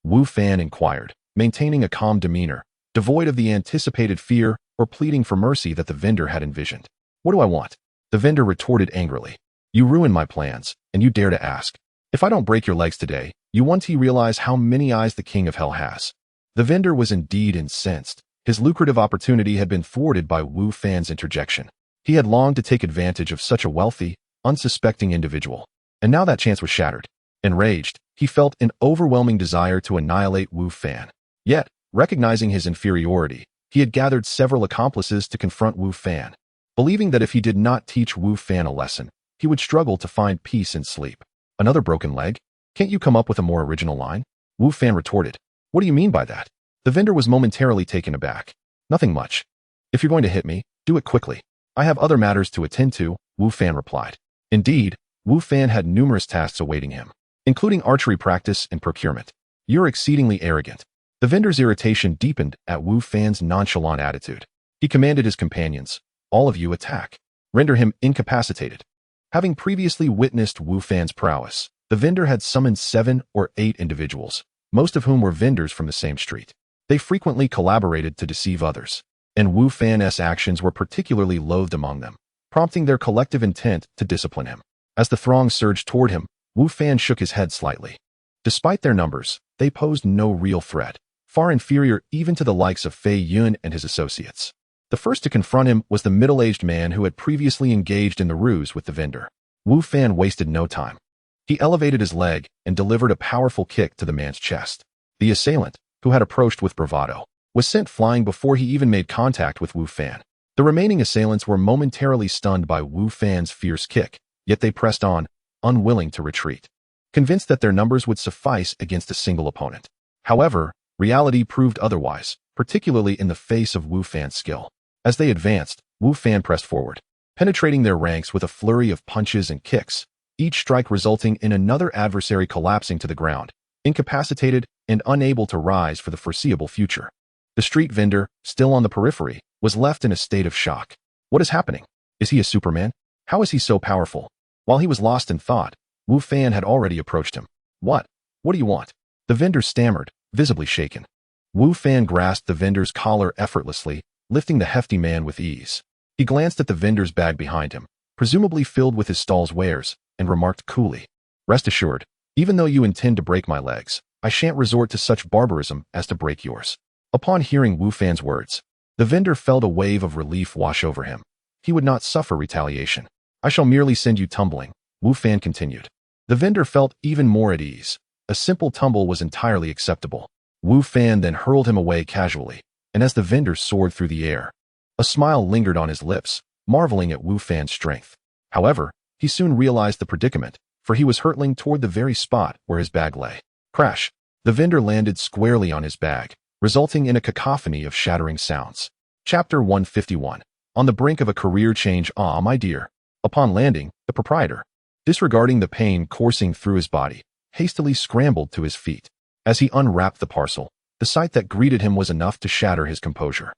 Wu Fan inquired, maintaining a calm demeanor, devoid of the anticipated fear or pleading for mercy that the vendor had envisioned. What do I want? The vendor retorted angrily. You ruined my plans, and you dare to ask. If I don't break your legs today, you won't realize how many eyes the King of Hell has. The vendor was indeed incensed. His lucrative opportunity had been thwarted by Wu Fan's interjection. He had longed to take advantage of such a wealthy, unsuspecting individual, and now that chance was shattered. Enraged, he felt an overwhelming desire to annihilate Wu Fan. Yet, recognizing his inferiority, he had gathered several accomplices to confront Wu Fan, believing that if he did not teach Wu Fan a lesson, he would struggle to find peace and sleep. Another broken leg? Can't you come up with a more original line? Wu Fan retorted. What do you mean by that? The vendor was momentarily taken aback. Nothing much. If you're going to hit me, do it quickly. I have other matters to attend to, Wu Fan replied. Indeed, Wu Fan had numerous tasks awaiting him, including archery practice and procurement. You're exceedingly arrogant. The vendor's irritation deepened at Wu Fan's nonchalant attitude. He commanded his companions, all of you attack. Render him incapacitated. Having previously witnessed Wu Fan's prowess, the vendor had summoned 7 or 8 individuals, most of whom were vendors from the same street. They frequently collaborated to deceive others, and Wu Fan's actions were particularly loathed among them, prompting their collective intent to discipline him. As the throng surged toward him, Wu Fan shook his head slightly. Despite their numbers, they posed no real threat, far inferior even to the likes of Fei Yun and his associates. The first to confront him was the middle-aged man who had previously engaged in the ruse with the vendor. Wu Fan wasted no time. He elevated his leg and delivered a powerful kick to the man's chest. The assailant, who had approached with bravado, was sent flying before he even made contact with Wu Fan. The remaining assailants were momentarily stunned by Wu Fan's fierce kick, yet they pressed on, unwilling to retreat, convinced that their numbers would suffice against a single opponent. However, reality proved otherwise, particularly in the face of Wu Fan's skill. As they advanced, Wu Fan pressed forward, penetrating their ranks with a flurry of punches and kicks, each strike resulting in another adversary collapsing to the ground, incapacitated and unable to rise for the foreseeable future. The street vendor, still on the periphery, was left in a state of shock. What is happening? Is he a Superman? How is he so powerful? While he was lost in thought, Wu Fan had already approached him. What? What do you want? The vendor stammered, visibly shaken. Wu Fan grasped the vendor's collar effortlessly, lifting the hefty man with ease. He glanced at the vendor's bag behind him, presumably filled with his stall's wares, and remarked coolly, "Rest assured, even though you intend to break my legs, I shan't resort to such barbarism as to break yours." Upon hearing Wu Fan's words, the vendor felt a wave of relief wash over him. He would not suffer retaliation. "I shall merely send you tumbling," Wu Fan continued. The vendor felt even more at ease. A simple tumble was entirely acceptable. Wu Fan then hurled him away casually, and as the vendor soared through the air, a smile lingered on his lips, marveling at Wu Fan's strength. However, he soon realized the predicament, for he was hurtling toward the very spot where his bag lay. Crash! The vendor landed squarely on his bag, resulting in a cacophony of shattering sounds. Chapter 151. On the brink of a career change. Ah, my dear. Upon landing, the proprietor, disregarding the pain coursing through his body, hastily scrambled to his feet. As he unwrapped the parcel, the sight that greeted him was enough to shatter his composure.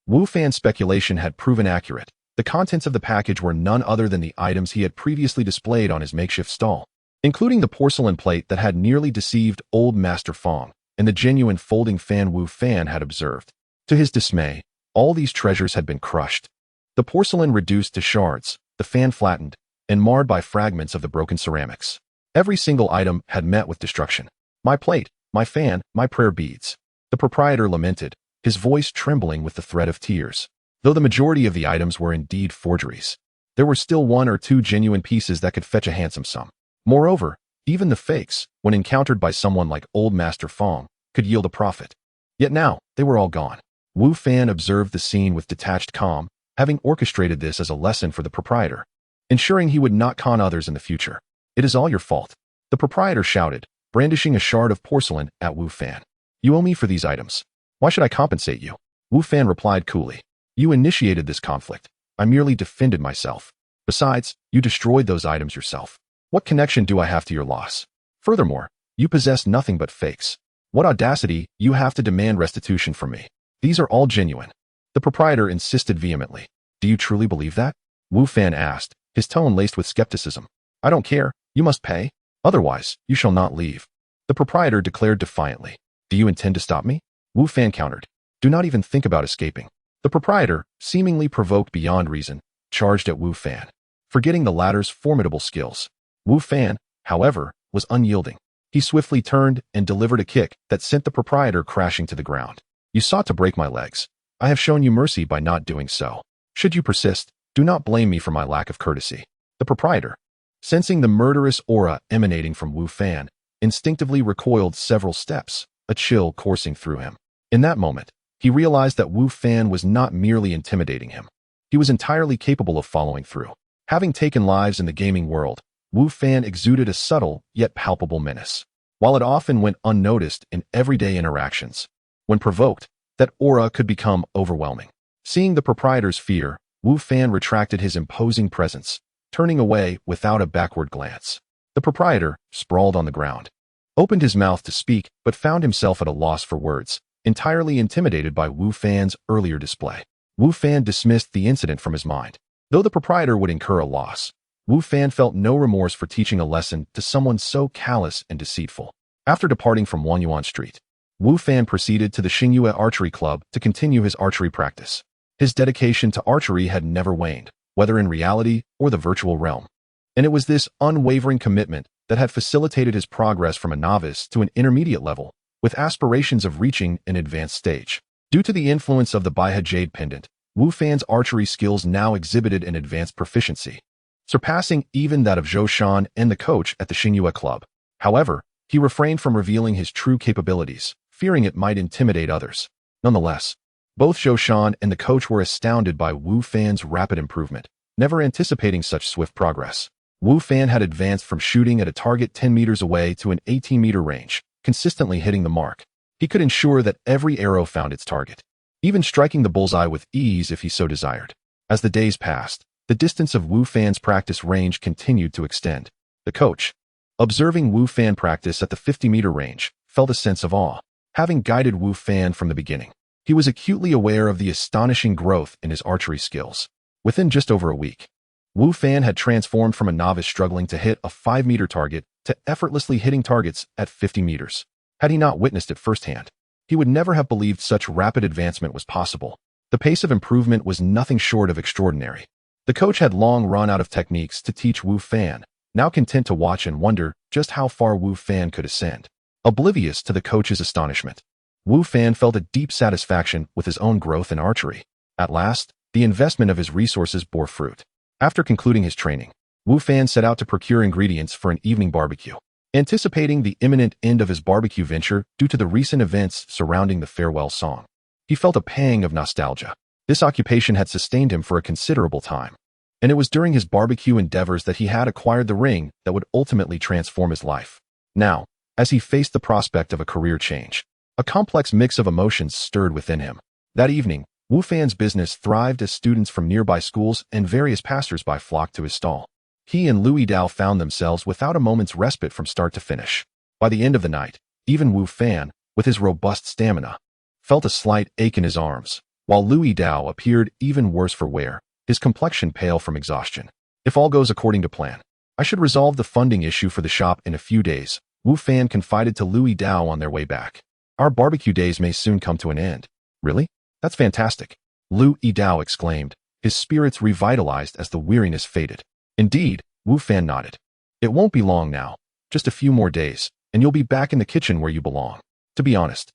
Wu Fan's speculation had proven accurate. The contents of the package were none other than the items he had previously displayed on his makeshift stall, including the porcelain plate that had nearly deceived old Master Fong, and the genuine folding fan Wu Fan had observed. To his dismay, all these treasures had been crushed. The porcelain reduced to shards, the fan flattened, and marred by fragments of the broken ceramics. Every single item had met with destruction. "My plate, my fan, my prayer beads," the proprietor lamented, his voice trembling with the threat of tears. Though the majority of the items were indeed forgeries, there were still one or two genuine pieces that could fetch a handsome sum. Moreover, even the fakes, when encountered by someone like old Master Fong, could yield a profit. Yet now, they were all gone. Wu Fan observed the scene with detached calm, having orchestrated this as a lesson for the proprietor, ensuring he would not con others in the future. "It is all your fault," the proprietor shouted, brandishing a shard of porcelain at Wu Fan. "You owe me for these items. Why should I compensate you?" Wu Fan replied coolly. "You initiated this conflict. I merely defended myself. Besides, you destroyed those items yourself. What connection do I have to your loss? Furthermore, you possess nothing but fakes. What audacity you have to demand restitution from me. These are all genuine." The proprietor insisted vehemently. "Do you truly believe that?" Wu Fan asked, his tone laced with skepticism. "I don't care. You must pay. Otherwise, you shall not leave," the proprietor declared defiantly. "Do you intend to stop me?" Wu Fan countered. "Do not even think about escaping." The proprietor, seemingly provoked beyond reason, charged at Wu Fan, forgetting the latter's formidable skills. Wu Fan, however, was unyielding. He swiftly turned and delivered a kick that sent the proprietor crashing to the ground. "You sought to break my legs. I have shown you mercy by not doing so. Should you persist, do not blame me for my lack of courtesy." The proprietor, sensing the murderous aura emanating from Wu Fan, instinctively recoiled several steps, a chill coursing through him. In that moment, he realized that Wu Fan was not merely intimidating him. He was entirely capable of following through. Having taken lives in the gaming world, Wu Fan exuded a subtle yet palpable menace. While it often went unnoticed in everyday interactions, when provoked, that aura could become overwhelming. Seeing the proprietor's fear, Wu Fan retracted his imposing presence, turning away without a backward glance. The proprietor, sprawled on the ground, opened his mouth to speak but found himself at a loss for words, entirely intimidated by Wu Fan's earlier display. Wu Fan dismissed the incident from his mind. Though the proprietor would incur a loss, Wu Fan felt no remorse for teaching a lesson to someone so callous and deceitful. After departing from Wanyuan Street, Wu Fan proceeded to the Xingyue Archery Club to continue his archery practice. His dedication to archery had never waned, whether in reality or the virtual realm. And it was this unwavering commitment that had facilitated his progress from a novice to an intermediate level, with aspirations of reaching an advanced stage. Due to the influence of the Baihe Jade Pendant, Wu Fan's archery skills now exhibited an advanced proficiency, surpassing even that of Zhou Shan and the coach at the Xingyue Club. However, he refrained from revealing his true capabilities, fearing it might intimidate others. Nonetheless, both Zhou Shan and the coach were astounded by Wu Fan's rapid improvement, never anticipating such swift progress. Wu Fan had advanced from shooting at a target 10 meters away to an 18-meter range, consistently hitting the mark. He could ensure that every arrow found its target, even striking the bullseye with ease if he so desired. As the days passed, the distance of Wu Fan's practice range continued to extend. The coach, observing Wu Fan practice at the 50-meter range, felt a sense of awe. Having guided Wu Fan from the beginning, he was acutely aware of the astonishing growth in his archery skills. Within just over a week, Wu Fan had transformed from a novice struggling to hit a 5-meter target to effortlessly hitting targets at 50 meters. Had he not witnessed it firsthand, he would never have believed such rapid advancement was possible. The pace of improvement was nothing short of extraordinary. The coach had long run out of techniques to teach Wu Fan, now content to watch and wonder just how far Wu Fan could ascend. Oblivious to the coach's astonishment, Wu Fan felt a deep satisfaction with his own growth in archery. At last, the investment of his resources bore fruit. After concluding his training, Wu Fan set out to procure ingredients for an evening barbecue. Anticipating the imminent end of his barbecue venture due to the recent events surrounding the farewell song, he felt a pang of nostalgia. This occupation had sustained him for a considerable time, and it was during his barbecue endeavors that he had acquired the ring that would ultimately transform his life. Now, as he faced the prospect of a career change, a complex mix of emotions stirred within him. That evening, Wu Fan's business thrived as students from nearby schools and various passers-by flocked to his stall. He and Louis Dao found themselves without a moment's respite from start to finish. By the end of the night, even Wu Fan, with his robust stamina, felt a slight ache in his arms, while Louis Dao appeared even worse for wear, his complexion pale from exhaustion. If all goes according to plan, I should resolve the funding issue for the shop in a few days, Wu Fan confided to Louis Dao on their way back. Our barbecue days may soon come to an end. Really? That's fantastic, Louis Dao exclaimed, his spirits revitalized as the weariness faded. Indeed, Wu Fan nodded. It won't be long now, just a few more days, and you'll be back in the kitchen where you belong. To be honest,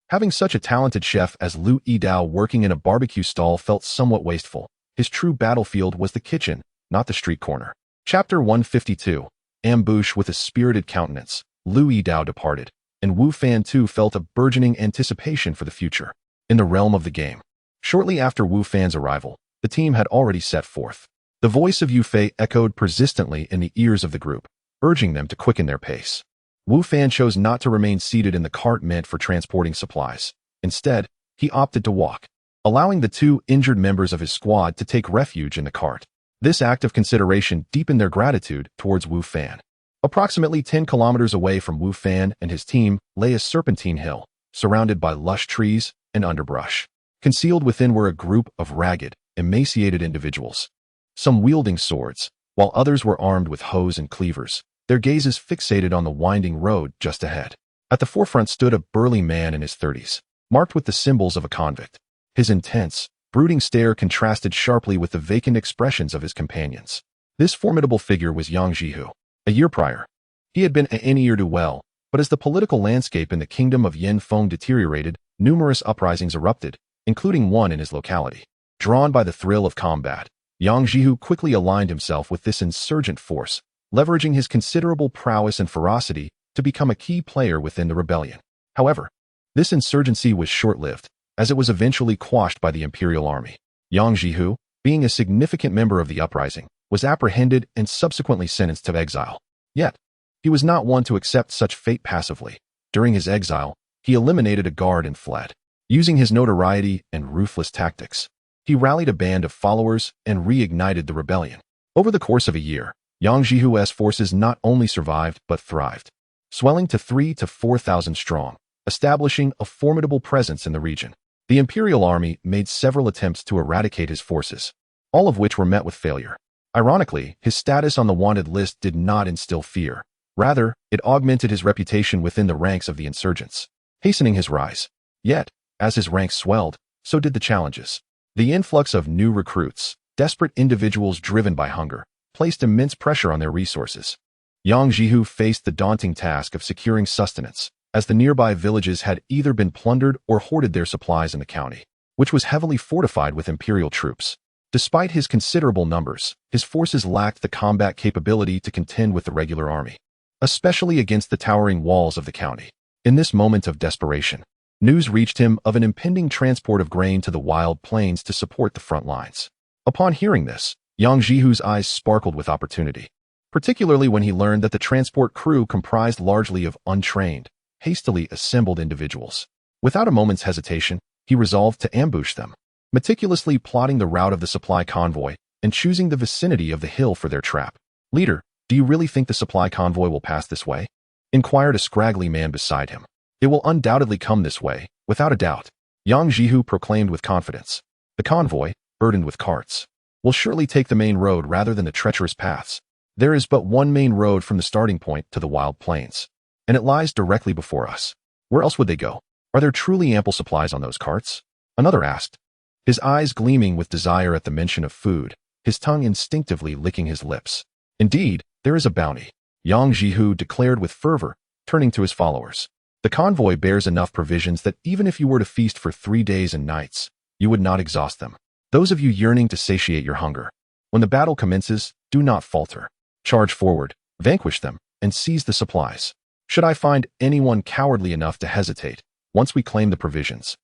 having such a talented chef as Louis Dao working in a barbecue stall felt somewhat wasteful. His true battlefield was the kitchen, not the street corner. Chapter 152. Ambush. With a spirited countenance, Louis Dao departed, and Wu Fan too felt a burgeoning anticipation for the future. In the realm of the game, shortly after Wu Fan's arrival, the team had already set forth. The voice of Yu Fei echoed persistently in the ears of the group, urging them to quicken their pace. Wu Fan chose not to remain seated in the cart meant for transporting supplies. Instead, he opted to walk, allowing the 2 injured members of his squad to take refuge in the cart. This act of consideration deepened their gratitude towards Wu Fan. Approximately 10 kilometers away from Wu Fan and his team lay a serpentine hill, surrounded by lush trees and underbrush. Concealed within were a group of ragged, emaciated individuals, some wielding swords, while others were armed with hoes and cleavers, their gazes fixated on the winding road just ahead. At the forefront stood a burly man in his 30s, marked with the symbols of a convict. His intense, brooding stare contrasted sharply with the vacant expressions of his companions. This formidable figure was Yang Jihu. A year prior, he had been an ne'er-do-well, but as the political landscape in the kingdom of Yanfeng deteriorated, numerous uprisings erupted, including one in his locality. Drawn by the thrill of combat, Yang Jihu quickly aligned himself with this insurgent force, leveraging his considerable prowess and ferocity to become a key player within the rebellion. However, this insurgency was short-lived, as it was eventually quashed by the imperial army. Yang Jihu, being a significant member of the uprising, was apprehended and subsequently sentenced to exile. Yet, he was not one to accept such fate passively. During his exile, he eliminated a guard and fled. Using his notoriety and ruthless tactics, he rallied a band of followers and reignited the rebellion. Over the course of a year, Yang Jihu's forces not only survived but thrived, swelling to 3,000 to 4,000 strong, establishing a formidable presence in the region. The imperial army made several attempts to eradicate his forces, all of which were met with failure. Ironically, his status on the wanted list did not instill fear. Rather, it augmented his reputation within the ranks of the insurgents, hastening his rise. Yet, as his ranks swelled, so did the challenges. The influx of new recruits, desperate individuals driven by hunger, placed immense pressure on their resources. Yang Jihu faced the daunting task of securing sustenance, as the nearby villages had either been plundered or hoarded their supplies in the county, which was heavily fortified with imperial troops. Despite his considerable numbers, his forces lacked the combat capability to contend with the regular army, especially against the towering walls of the county. In this moment of desperation, news reached him of an impending transport of grain to the wild plains to support the front lines. Upon hearing this, Yang Jihu's eyes sparkled with opportunity, particularly when he learned that the transport crew comprised largely of untrained, hastily assembled individuals. Without a moment's hesitation, he resolved to ambush them, meticulously plotting the route of the supply convoy and choosing the vicinity of the hill for their trap. "Leader, do you really think the supply convoy will pass this way?" inquired a scraggly man beside him. "It will undoubtedly come this way, without a doubt," Yang Jihu proclaimed with confidence. "The convoy, burdened with carts, will surely take the main road rather than the treacherous paths. There is but one main road from the starting point to the wild plains, and it lies directly before us. Where else would they go? Are there truly ample supplies on those carts?" Another asked, his eyes gleaming with desire at the mention of food, his tongue instinctively licking his lips. "Indeed, there is a bounty," Yang Jihu declared with fervor, turning to his followers. "The convoy bears enough provisions that even if you were to feast for 3 days and nights, you would not exhaust them. Those of you yearning to satiate your hunger, when the battle commences, do not falter. Charge forward, vanquish them, and seize the supplies. Should I find anyone cowardly enough to hesitate, once we claim the provisions,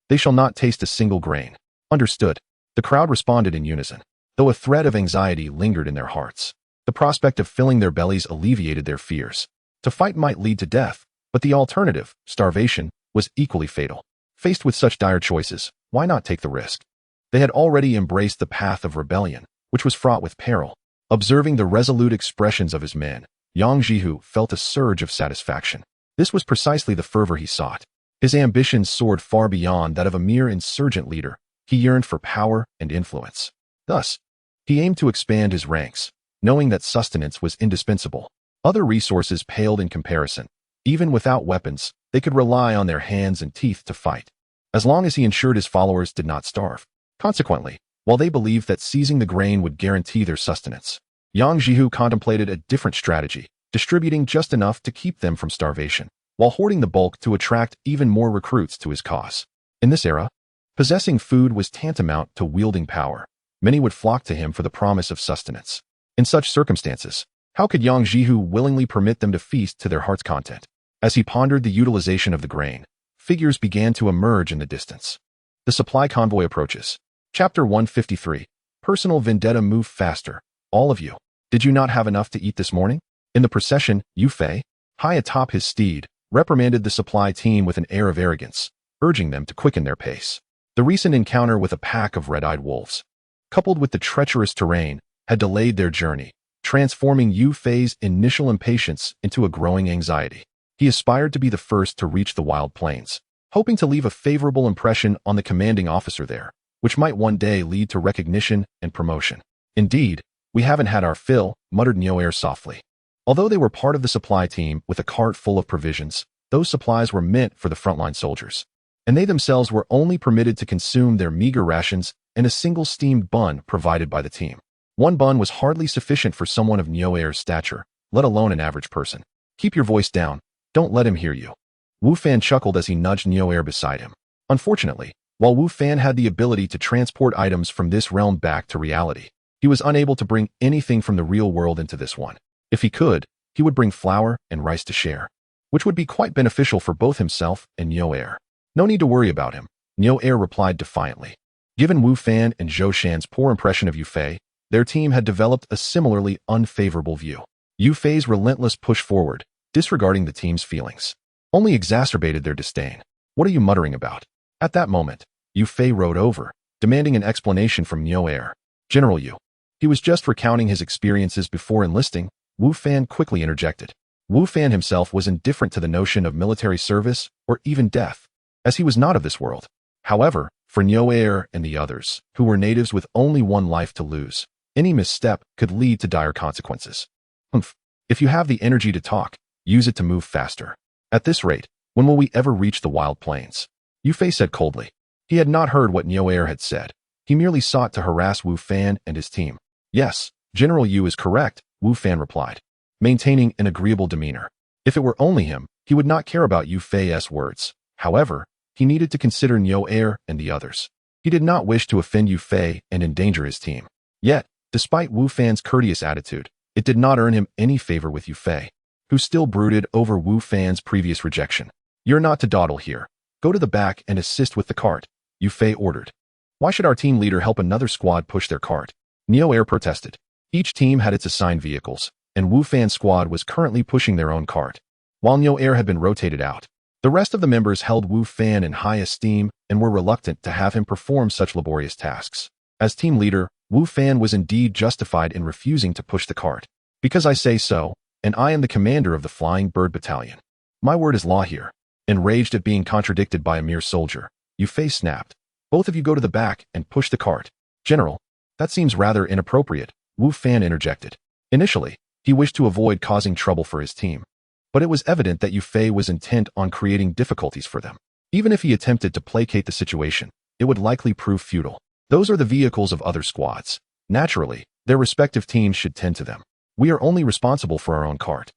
they shall not taste a single grain." "Understood." The crowd responded in unison, though a thread of anxiety lingered in their hearts. The prospect of filling their bellies alleviated their fears. To fight might lead to death, but the alternative, starvation, was equally fatal. Faced with such dire choices, why not take the risk? They had already embraced the path of rebellion, which was fraught with peril. Observing the resolute expressions of his men, Yang Jihu felt a surge of satisfaction. This was precisely the fervor he sought. His ambitions soared far beyond that of a mere insurgent leader. He yearned for power and influence. Thus, he aimed to expand his ranks, knowing that sustenance was indispensable. Other resources paled in comparison. Even without weapons, they could rely on their hands and teeth to fight, as long as he ensured his followers did not starve. Consequently, while they believed that seizing the grain would guarantee their sustenance, Yang Jihu contemplated a different strategy, distributing just enough to keep them from starvation, while hoarding the bulk to attract even more recruits to his cause. In this era, possessing food was tantamount to wielding power. Many would flock to him for the promise of sustenance. In such circumstances, how could Yang Jihu willingly permit them to feast to their heart's content? As he pondered the utilization of the grain, figures began to emerge in the distance. The supply convoy approaches. Chapter 153. Personal vendetta. Move faster, all of you. Did you not have enough to eat this morning? In the procession, Yu Fei, high atop his steed, reprimanded the supply team with an air of arrogance, urging them to quicken their pace. The recent encounter with a pack of red-eyed wolves, coupled with the treacherous terrain, had delayed their journey, transforming Yu Fei's initial impatience into a growing anxiety. He aspired to be the first to reach the wild plains, hoping to leave a favorable impression on the commanding officer there, which might one day lead to recognition and promotion. "Indeed, we haven't had our fill," muttered Nyoer softly. Although they were part of the supply team with a cart full of provisions, those supplies were meant for the frontline soldiers, and they themselves were only permitted to consume their meager rations and a single steamed bun provided by the team. One bun was hardly sufficient for someone of Nyoer's stature, let alone an average person. "Keep your voice down. Don't let him hear you." Wu Fan chuckled as he nudged Nyoer beside him. Unfortunately, while Wu Fan had the ability to transport items from this realm back to reality, he was unable to bring anything from the real world into this one. If he could, he would bring flour and rice to share, which would be quite beneficial for both himself and Nyoer. "No need to worry about him," Nyoer replied defiantly. Given Wu Fan and Zhou Shan's poor impression of Yu Fei, their team had developed a similarly unfavorable view. Yu Fei's relentless push forward, disregarding the team's feelings, only exacerbated their disdain. "What are you muttering about?" At that moment, Yu Fei rode over, demanding an explanation from Nyoer. "General Yu." He was just recounting his experiences before enlisting. Wu Fan quickly interjected. Wu Fan himself was indifferent to the notion of military service or even death, as he was not of this world. However, for Nyoer and the others, who were natives with only one life to lose, any misstep could lead to dire consequences. "Humph, If you have the energy to talk, use it to move faster. At this rate, when will we ever reach the wild plains? Yu Fei said coldly. He had not heard what Niu Air had said. He merely sought to harass Wu Fan and his team. Yes, General Yu is correct, Wu Fan replied, maintaining an agreeable demeanor. If it were only him, he would not care about Yu Fei's words. However, he needed to consider Niu Air and the others. He did not wish to offend Yu Fei and endanger his team. Yet, despite Wu Fan's courteous attitude, it did not earn him any favor with Yu Fei, who still brooded over Wu Fan's previous rejection. You're not to dawdle here. Go to the back and assist with the cart, Yu Fei ordered. Why should our team leader help another squad push their cart? Niu Air protested. Each team had its assigned vehicles, and Wu Fan's squad was currently pushing their own cart. While Niu Air had been rotated out, the rest of the members held Wu Fan in high esteem and were reluctant to have him perform such laborious tasks. As team leader, Wu Fan was indeed justified in refusing to push the cart. Because I say so, and I am the commander of the Flying Bird Battalion. My word is law here. Enraged at being contradicted by a mere soldier, Yu Fei snapped. Both of you go to the back and push the cart. General, that seems rather inappropriate, Wu Fan interjected. Initially, he wished to avoid causing trouble for his team. But it was evident that Yu Fei was intent on creating difficulties for them. Even if he attempted to placate the situation, it would likely prove futile. Those are the vehicles of other squads. Naturally, their respective teams should tend to them. We are only responsible for our own cart.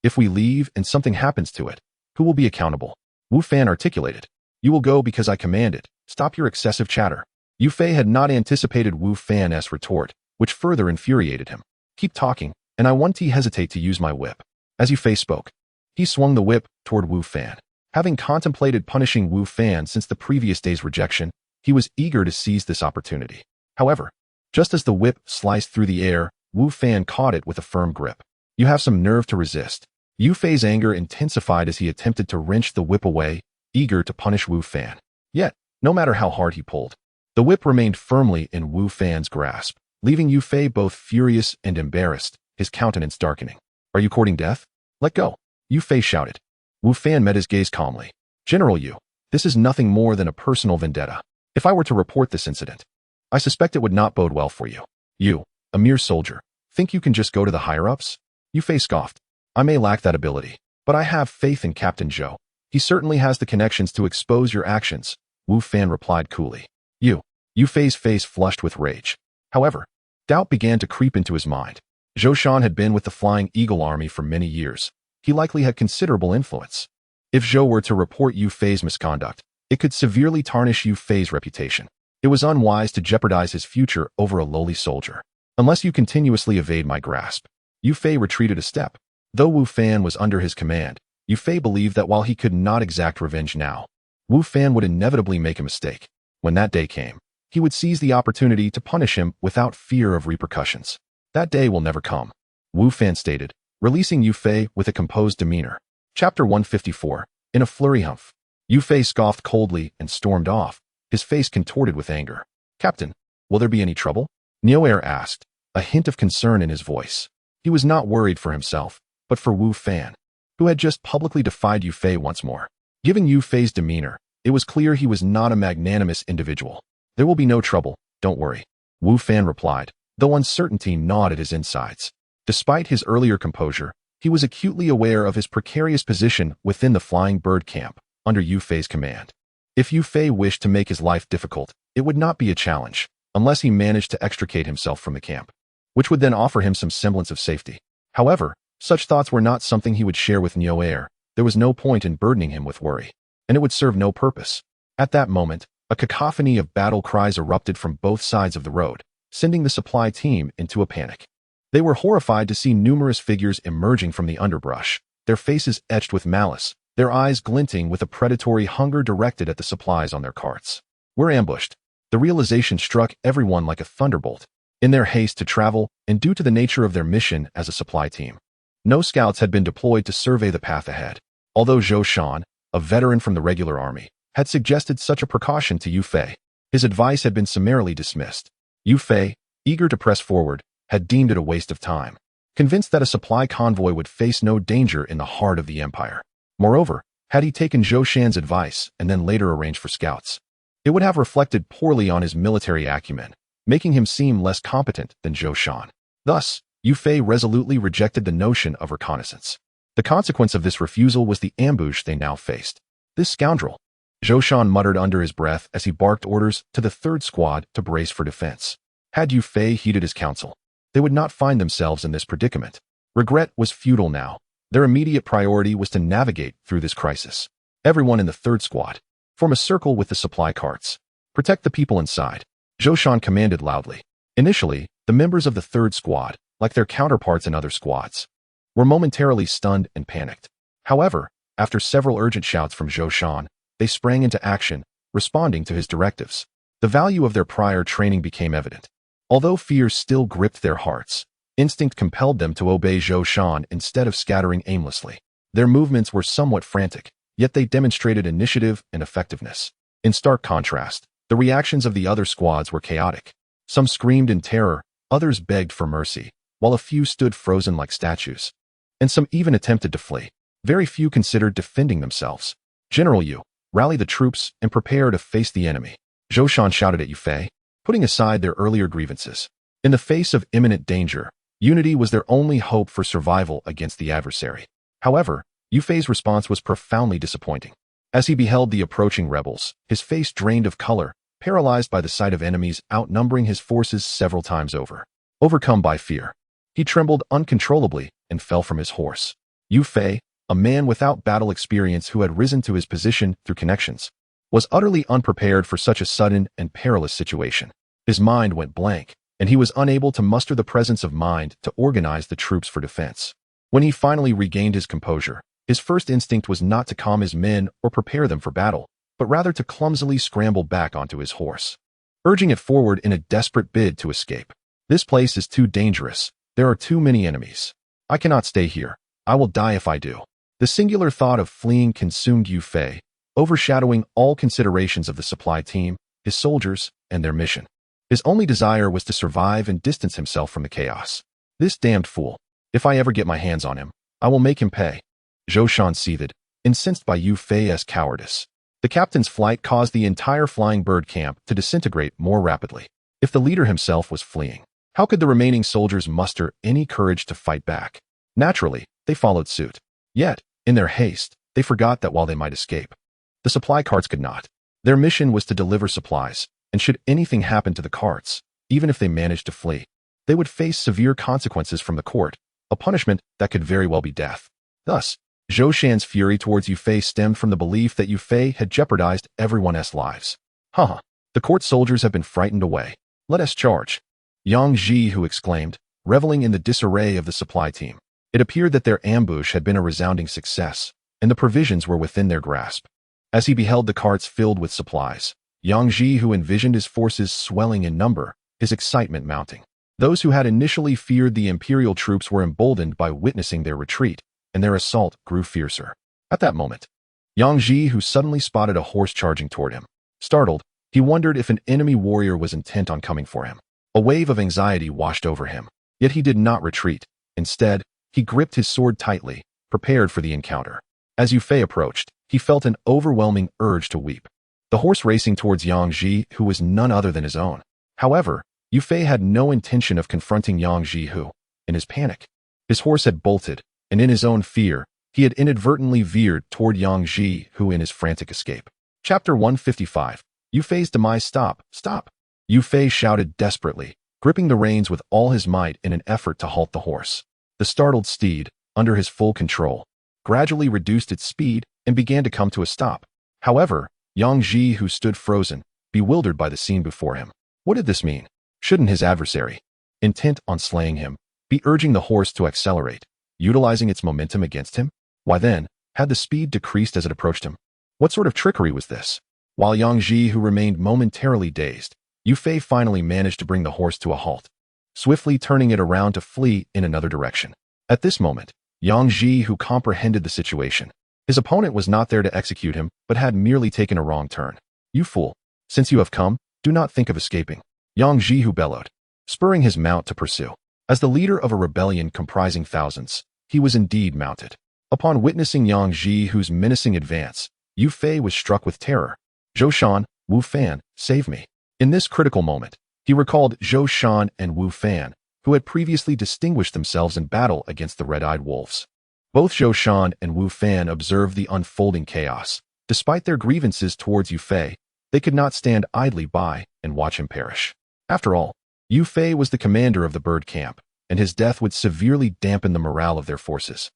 If we leave and something happens to it, who will be accountable? Wu Fan articulated. You will go because I command it. Stop your excessive chatter. Yu Fei had not anticipated Wu Fan's retort, which further infuriated him. Keep talking, and I won't hesitate to use my whip. As Yu Fei spoke, he swung the whip toward Wu Fan. Having contemplated punishing Wu Fan since the previous day's rejection, he was eager to seize this opportunity. However, just as the whip sliced through the air, Wu Fan caught it with a firm grip. You have some nerve to resist. Yu Fei's anger intensified as he attempted to wrench the whip away, eager to punish Wu Fan. Yet, no matter how hard he pulled, the whip remained firmly in Wu Fan's grasp, leaving Yu Fei both furious and embarrassed, his countenance darkening. Are you courting death? Let go, Yu Fei shouted. Wu Fan met his gaze calmly. General Yu, this is nothing more than a personal vendetta. If I were to report this incident, I suspect it would not bode well for you. You, a mere soldier, think you can just go to the higher-ups? Yu Fei scoffed. I may lack that ability, but I have faith in Captain Zhou. He certainly has the connections to expose your actions, Wu Fan replied coolly. Yu Fei's face flushed with rage. However, doubt began to creep into his mind. Zhou Shan had been with the Flying Eagle Army for many years. He likely had considerable influence. If Zhou were to report Yu Fei's misconduct, it could severely tarnish Yu Fei's reputation. It was unwise to jeopardize his future over a lowly soldier. Unless you continuously evade my grasp. Yu Fei retreated a step. Though Wu Fan was under his command, Yu Fei believed that while he could not exact revenge now, Wu Fan would inevitably make a mistake. When that day came, he would seize the opportunity to punish him without fear of repercussions. That day will never come, Wu Fan stated, releasing Yu Fei with a composed demeanor. Chapter 154. In a flurry humph. Yu Fei scoffed coldly and stormed off, his face contorted with anger. Captain, will there be any trouble? Niu Air asked, a hint of concern in his voice. He was not worried for himself, but for Wu Fan, who had just publicly defied Yu Fei once more. Given Yu Fei's demeanor, it was clear he was not a magnanimous individual. There will be no trouble, don't worry, Wu Fan replied, though uncertainty gnawed at his insides. Despite his earlier composure, he was acutely aware of his precarious position within the Flying Bird camp, under Yu Fei's command. If Yu Fei wished to make his life difficult, it would not be a challenge, unless he managed to extricate himself from the camp, which would then offer him some semblance of safety. However, such thoughts were not something he would share with Niu Air. There was no point in burdening him with worry, and it would serve no purpose. At that moment, a cacophony of battle cries erupted from both sides of the road, sending the supply team into a panic. They were horrified to see numerous figures emerging from the underbrush, their faces etched with malice, their eyes glinting with a predatory hunger directed at the supplies on their carts. We're ambushed. The realization struck everyone like a thunderbolt. In their haste to travel, and due to the nature of their mission as a supply team, no scouts had been deployed to survey the path ahead. Although Zhou Shan, a veteran from the regular army, had suggested such a precaution to Yu Fei, his advice had been summarily dismissed. Yu Fei, eager to press forward, had deemed it a waste of time, convinced that a supply convoy would face no danger in the heart of the empire. Moreover, had he taken Zhou Shan's advice and then later arranged for scouts, it would have reflected poorly on his military acumen, making him seem less competent than Zhou Shan. Thus, Yu Fei resolutely rejected the notion of reconnaissance. The consequence of this refusal was the ambush they now faced. This scoundrel! Zhou Shan muttered under his breath as he barked orders to the third squad to brace for defense. Had Yu Fei heeded his counsel, they would not find themselves in this predicament. Regret was futile now. Their immediate priority was to navigate through this crisis. Everyone in the third squad, form a circle with the supply carts. Protect the people inside, Zhou Shan commanded loudly. Initially, the members of the third squad, like their counterparts in other squads, were momentarily stunned and panicked. However, after several urgent shouts from Zhou Shan, they sprang into action, responding to his directives. The value of their prior training became evident. Although fear still gripped their hearts, instinct compelled them to obey Zhou Shan instead of scattering aimlessly. Their movements were somewhat frantic, yet they demonstrated initiative and effectiveness. In stark contrast, the reactions of the other squads were chaotic. Some screamed in terror, others begged for mercy, while a few stood frozen like statues. And some even attempted to flee. Very few considered defending themselves. General Yu, rally the troops and prepare to face the enemy, Zhou Shan shouted at Yu Fei, putting aside their earlier grievances. In the face of imminent danger, unity was their only hope for survival against the adversary. However, Yu Fei's response was profoundly disappointing. As he beheld the approaching rebels, his face drained of color, paralyzed by the sight of enemies outnumbering his forces several times over. Overcome by fear, he trembled uncontrollably and fell from his horse. Yu Fei, a man without battle experience who had risen to his position through connections, was utterly unprepared for such a sudden and perilous situation. His mind went blank, and he was unable to muster the presence of mind to organize the troops for defense. When he finally regained his composure, his first instinct was not to calm his men or prepare them for battle, but rather to clumsily scramble back onto his horse, urging it forward in a desperate bid to escape. This place is too dangerous. There are too many enemies. I cannot stay here. I will die if I do. The singular thought of fleeing consumed Yu Fei, overshadowing all considerations of the supply team, his soldiers, and their mission. His only desire was to survive and distance himself from the chaos. This damned fool. If I ever get my hands on him, I will make him pay. Zhou Shan seethed, incensed by Yu Fei's cowardice. The captain's flight caused the entire flying bird camp to disintegrate more rapidly. If the leader himself was fleeing, how could the remaining soldiers muster any courage to fight back? Naturally, they followed suit. Yet, in their haste, they forgot that while they might escape, the supply carts could not. Their mission was to deliver supplies, and should anything happen to the carts, even if they managed to flee, they would face severe consequences from the court, a punishment that could very well be death. Thus, Zhou Shan's fury towards Yu Fei stemmed from the belief that Yu Fei had jeopardized everyone else's lives. The court soldiers have been frightened away. Let us charge. Yang Ji who exclaimed, reveling in the disarray of the supply team. It appeared that their ambush had been a resounding success, and the provisions were within their grasp. As he beheld the carts filled with supplies, Yang Ji who envisioned his forces swelling in number, his excitement mounting. Those who had initially feared the imperial troops were emboldened by witnessing their retreat, and their assault grew fiercer. At that moment, Yang Ji who suddenly spotted a horse charging toward him. Startled, he wondered if an enemy warrior was intent on coming for him. A wave of anxiety washed over him, yet he did not retreat. Instead, he gripped his sword tightly, prepared for the encounter. As Yu Fei approached, he felt an overwhelming urge to weep. The horse racing towards Yang Ji, who was none other than his own. However, Yu Fei had no intention of confronting Yang Ji who, in his panic, his horse had bolted, and in his own fear, he had inadvertently veered toward Yang Ji who in his frantic escape. Chapter 155. Yu Fei's demise. Stop! Stop! Yu Fei shouted desperately, gripping the reins with all his might in an effort to halt the horse. The startled steed, under his full control, gradually reduced its speed and began to come to a stop. However, Yang Ji who stood frozen, bewildered by the scene before him. What did this mean? Shouldn't his adversary, intent on slaying him, be urging the horse to accelerate, utilizing its momentum against him? Why then, had the speed decreased as it approached him? What sort of trickery was this? While Yang Ji who remained momentarily dazed, Yu Fei finally managed to bring the horse to a halt, swiftly turning it around to flee in another direction. At this moment, Yang Ji who comprehended the situation. His opponent was not there to execute him, but had merely taken a wrong turn. You fool! Since you have come, do not think of escaping. Yang Ji who bellowed, spurring his mount to pursue. As the leader of a rebellion comprising thousands, he was indeed mounted. Upon witnessing Yang Ji who's menacing advance, Yu Fei was struck with terror. Zhou Shan, Wu Fan, save me. In this critical moment, he recalled Zhou Shan and Wu Fan, who had previously distinguished themselves in battle against the red-eyed wolves. Both Zhou Shan and Wu Fan observed the unfolding chaos. Despite their grievances towards Yu Fei, they could not stand idly by and watch him perish. After all, Yu Fei was the commander of the bird camp, and his death would severely dampen the morale of their forces,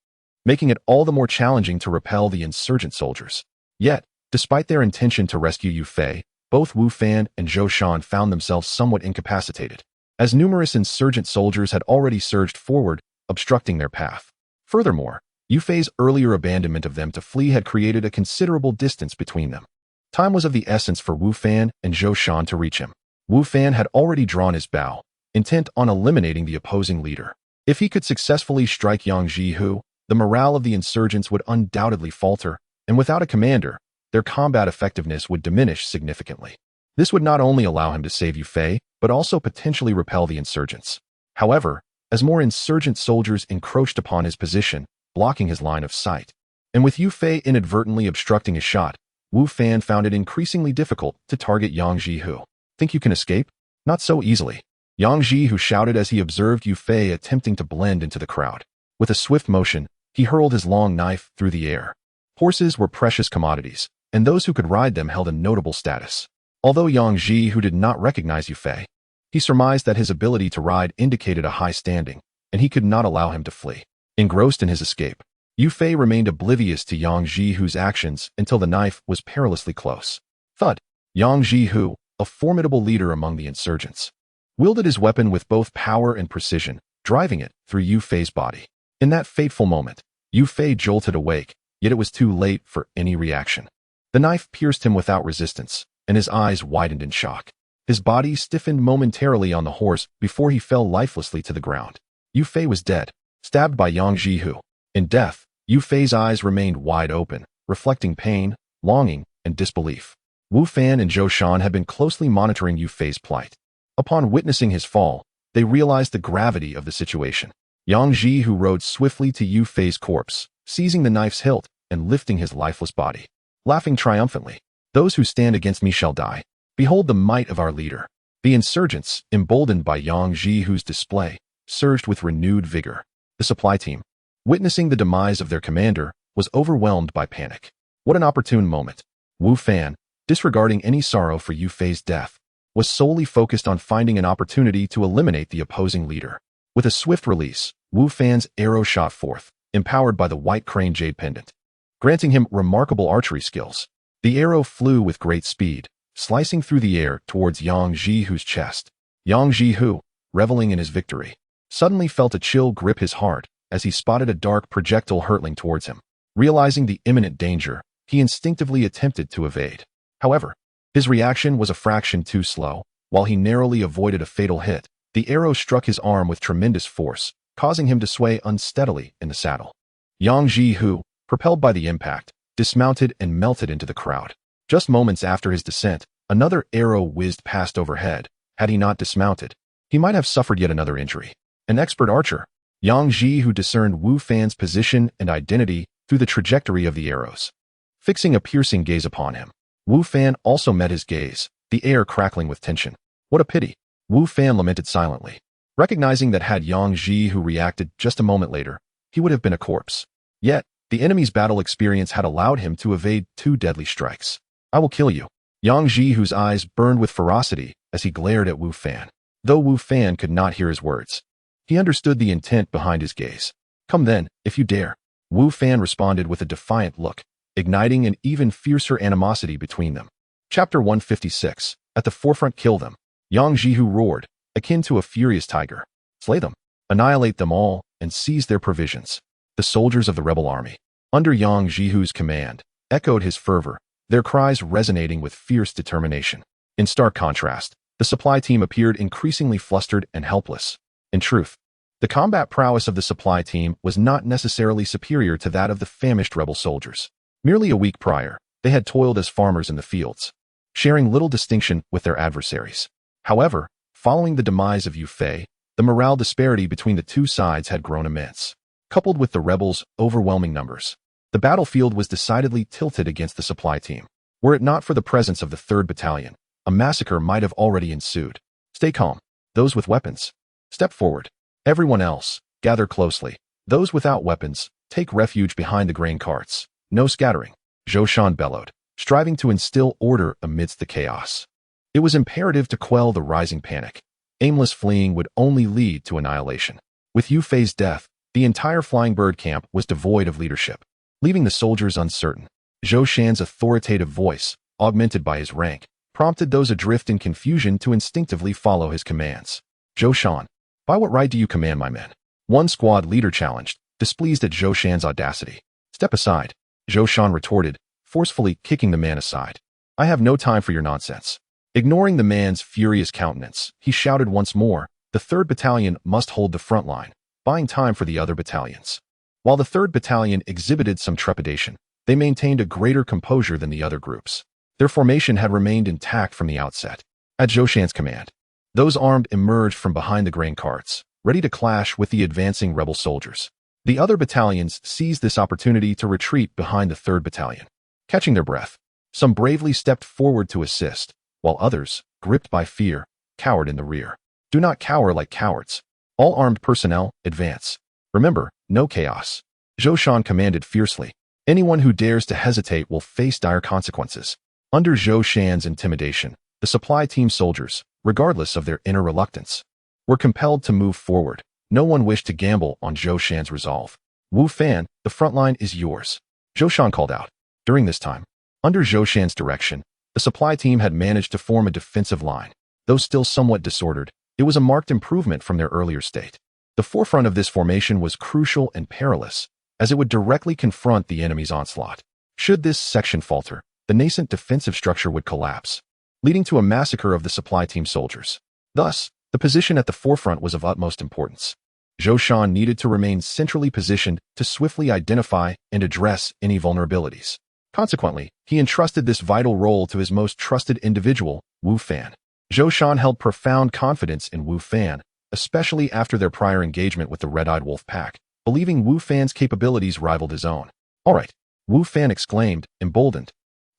making it all the more challenging to repel the insurgent soldiers. Yet, despite their intention to rescue Yu Fei, both Wu Fan and Zhou Shan found themselves somewhat incapacitated, as numerous insurgent soldiers had already surged forward, obstructing their path. Furthermore, Yu Fei's earlier abandonment of them to flee had created a considerable distance between them. Time was of the essence for Wu Fan and Zhou Shan to reach him. Wu Fan had already drawn his bow, intent on eliminating the opposing leader. If he could successfully strike Yang Jihu, the morale of the insurgents would undoubtedly falter, and without a commander, their combat effectiveness would diminish significantly. This would not only allow him to save Yu Fei, but also potentially repel the insurgents. However, as more insurgent soldiers encroached upon his position, blocking his line of sight, and with Yu Fei inadvertently obstructing his shot, Wu Fan found it increasingly difficult to target Yang Jihu. Think you can escape? Not so easily. Yang Jihu shouted as he observed Yu Fei attempting to blend into the crowd. With a swift motion, he hurled his long knife through the air. Horses were precious commodities, and those who could ride them held a notable status. Although Yang Jihu did not recognize Yu Fei, he surmised that his ability to ride indicated a high standing, and he could not allow him to flee. Engrossed in his escape, Yu Fei remained oblivious to Yang Jihu's actions until the knife was perilously close. Thud! Yang Jihu, a formidable leader among the insurgents, wielded his weapon with both power and precision, driving it through Yu Fei's body. In that fateful moment, Yu Fei jolted awake, yet it was too late for any reaction. The knife pierced him without resistance, and his eyes widened in shock. His body stiffened momentarily on the horse before he fell lifelessly to the ground. Yu Fei was dead, stabbed by Yang Jihu. In death, Yu Fei's eyes remained wide open, reflecting pain, longing, and disbelief. Wu Fan and Zhou Shan had been closely monitoring Yu Fei's plight. Upon witnessing his fall, they realized the gravity of the situation. Yang Jihu rode swiftly to Yu Fei's corpse, seizing the knife's hilt and lifting his lifeless body, laughing triumphantly. "Those who stand against me shall die. Behold the might of our leader." The insurgents, emboldened by Yang Jihu's display, surged with renewed vigor. The supply team, witnessing the demise of their commander, was overwhelmed by panic. What an opportune moment. Wu Fan, disregarding any sorrow for Yu Fei's death, was solely focused on finding an opportunity to eliminate the opposing leader. With a swift release, Wu Fan's arrow shot forth, empowered by the white crane jade pendant, granting him remarkable archery skills. The arrow flew with great speed, slicing through the air towards Yang Jihu's chest. Yang Jihu, reveling in his victory, suddenly felt a chill grip his heart as he spotted a dark projectile hurtling towards him. Realizing the imminent danger, he instinctively attempted to evade. However, his reaction was a fraction too slow. While he narrowly avoided a fatal hit, the arrow struck his arm with tremendous force, causing him to sway unsteadily in the saddle. Yang Jihu, propelled by the impact, dismounted and melted into the crowd. Just moments after his descent, another arrow whizzed past overhead. Had he not dismounted, he might have suffered yet another injury. An expert archer, Yang Jihu discerned Wu Fan's position and identity through the trajectory of the arrows. Fixing a piercing gaze upon him, Wu Fan also met his gaze, the air crackling with tension. What a pity, Wu Fan lamented silently, recognizing that had Yang Jihu reacted just a moment later, he would have been a corpse. Yet, the enemy's battle experience had allowed him to evade 2 deadly strikes. "I will kill you." Yang Jihu's eyes burned with ferocity as he glared at Wu Fan. Though Wu Fan could not hear his words, he understood the intent behind his gaze. "Come then, if you dare." Wu Fan responded with a defiant look, igniting an even fiercer animosity between them. Chapter 156. At the forefront, kill them. Yang Jihu roared, akin to a furious tiger. "Slay them, annihilate them all, and seize their provisions." The soldiers of the rebel army, under Yang Jihu's command, echoed his fervor, their cries resonating with fierce determination. In stark contrast, the supply team appeared increasingly flustered and helpless. In truth, the combat prowess of the supply team was not necessarily superior to that of the famished rebel soldiers. Merely a week prior, they had toiled as farmers in the fields, sharing little distinction with their adversaries. However, following the demise of Yu Fei, the morale disparity between the two sides had grown immense. Coupled with the rebels' overwhelming numbers, the battlefield was decidedly tilted against the supply team. Were it not for the presence of the 3rd Battalion, a massacre might have already ensued. "Stay calm. Those with weapons, step forward." Everyone else, gather closely. Those without weapons, take refuge behind the grain carts. No scattering, Zhou Shan bellowed, striving to instill order amidst the chaos. It was imperative to quell the rising panic. Aimless fleeing would only lead to annihilation. With Yu Fei's death, the entire Flying Bird camp was devoid of leadership, leaving the soldiers uncertain. Zhou Shan's authoritative voice, augmented by his rank, prompted those adrift in confusion to instinctively follow his commands. Zhou Shan, by what right do you command my men? One squad leader challenged, displeased at Zhou Shan's audacity. Step aside, Zhou Shan retorted, forcefully kicking the man aside. I have no time for your nonsense. Ignoring the man's furious countenance, he shouted once more, the 3rd Battalion must hold the front line, buying time for the other battalions. While the 3rd Battalion exhibited some trepidation, they maintained a greater composure than the other groups. Their formation had remained intact from the outset. At Zhou Shan's command, those armed emerged from behind the grain carts, ready to clash with the advancing rebel soldiers. The other battalions seized this opportunity to retreat behind the 3rd Battalion. Catching their breath, some bravely stepped forward to assist, while others, gripped by fear, cowered in the rear. Do not cower like cowards. All armed personnel, advance. Remember, no chaos. Zhou Shan commanded fiercely. Anyone who dares to hesitate will face dire consequences. Under Zhou Shan's intimidation, the supply team soldiers, regardless of their inner reluctance, were compelled to move forward. No one wished to gamble on Zhou Shan's resolve. Wu Fan, the front line is yours, Zhou Shan called out. During this time, under Zhou Shan's direction, the supply team had managed to form a defensive line. Though still somewhat disordered, it was a marked improvement from their earlier state. The forefront of this formation was crucial and perilous, as it would directly confront the enemy's onslaught. Should this section falter, the nascent defensive structure would collapse, leading to a massacre of the supply team soldiers. Thus, the position at the forefront was of utmost importance. Zhou Shan needed to remain centrally positioned to swiftly identify and address any vulnerabilities. Consequently, he entrusted this vital role to his most trusted individual, Wu Fan. Zhou Shan held profound confidence in Wu Fan, especially after their prior engagement with the Red-Eyed Wolf Pack, believing Wu Fan's capabilities rivaled his own. All right, Wu Fan exclaimed, emboldened.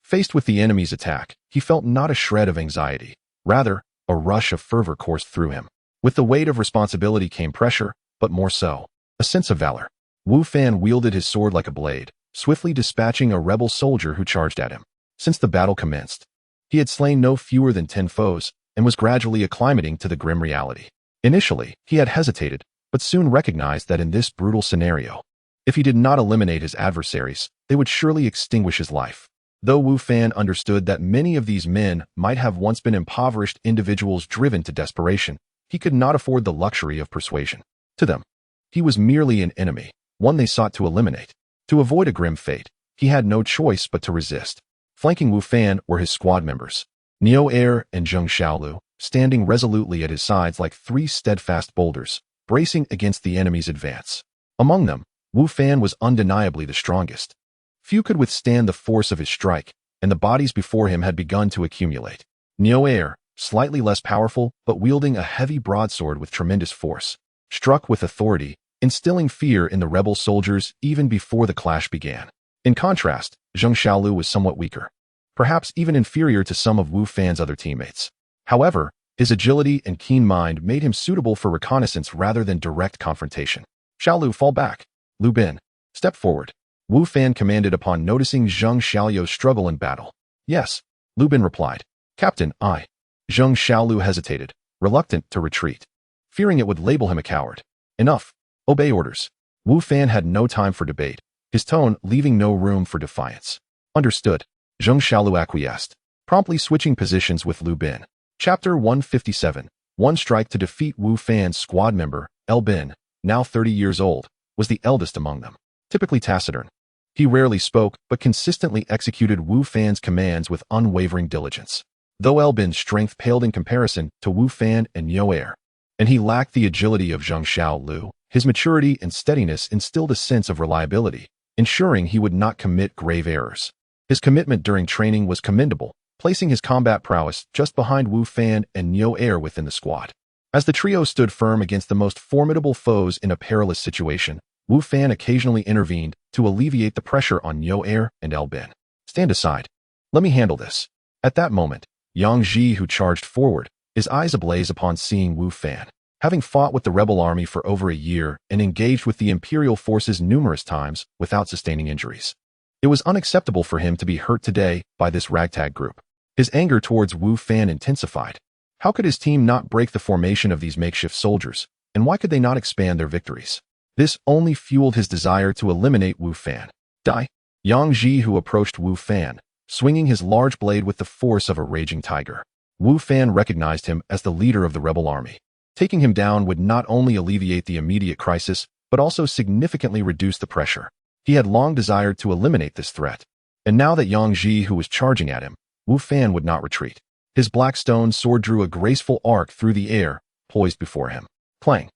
Faced with the enemy's attack, he felt not a shred of anxiety. Rather, a rush of fervor coursed through him. With the weight of responsibility came pressure, but more so, a sense of valor. Wu Fan wielded his sword like a blade, swiftly dispatching a rebel soldier who charged at him. Since the battle commenced, he had slain no fewer than 10 foes and was gradually acclimating to the grim reality. Initially, he had hesitated, but soon recognized that in this brutal scenario, if he did not eliminate his adversaries, they would surely extinguish his life. Though Wu Fan understood that many of these men might have once been impoverished individuals driven to desperation, he could not afford the luxury of persuasion. To them, he was merely an enemy, one they sought to eliminate. To avoid a grim fate, he had no choice but to resist. Flanking Wu Fan were his squad members, Niu Er and Zheng Xiaolu, standing resolutely at his sides like 3 steadfast boulders, bracing against the enemy's advance. Among them, Wu Fan was undeniably the strongest. Few could withstand the force of his strike, and the bodies before him had begun to accumulate. Niu Er, slightly less powerful but wielding a heavy broadsword with tremendous force, struck with authority, instilling fear in the rebel soldiers even before the clash began. In contrast, Zheng Xiaolu was somewhat weaker, perhaps even inferior to some of Wu Fan's other teammates. However, his agility and keen mind made him suitable for reconnaissance rather than direct confrontation. Xiaolu, fall back. Lu Bin, step forward, Wu Fan commanded upon noticing Zheng Xiaolu's struggle in battle. Yes, Lu Bin replied. Captain, I. Zheng Xiaolu hesitated, reluctant to retreat, fearing it would label him a coward. Enough. Obey orders. Wu Fan had no time for debate, his tone leaving no room for defiance. Understood. Zheng Xiaolu acquiesced, promptly switching positions with Lu Bin. Chapter 157. One strike to defeat Wu Fan's squad member, El Bin, now 30 years old, was the eldest among them. Typically taciturn, he rarely spoke but consistently executed Wu Fan's commands with unwavering diligence. Though El Bin's strength paled in comparison to Wu Fan and Niu Er, and he lacked the agility of Zheng Xiaolu, his maturity and steadiness instilled a sense of reliability, ensuring he would not commit grave errors. His commitment during training was commendable, placing his combat prowess just behind Wu Fan and Niu Er within the squad. As the trio stood firm against the most formidable foes in a perilous situation, Wu Fan occasionally intervened to alleviate the pressure on Niu Er and El Bin. Stand aside. Let me handle this. At that moment, Yang Ji, who charged forward, his eyes ablaze upon seeing Wu Fan, having fought with the rebel army for over a year and engaged with the imperial forces numerous times without sustaining injuries. It was unacceptable for him to be hurt today by this ragtag group. His anger towards Wu Fan intensified. How could his team not break the formation of these makeshift soldiers, and why could they not expand their victories? This only fueled his desire to eliminate Wu Fan. Die! Yang Ji, who approached Wu Fan, swinging his large blade with the force of a raging tiger. Wu Fan recognized him as the leader of the rebel army. Taking him down would not only alleviate the immediate crisis, but also significantly reduce the pressure. He had long desired to eliminate this threat. And now that Yang Ji, who was charging at him, Wu Fan would not retreat. His black stone sword drew a graceful arc through the air, poised before him. Clang!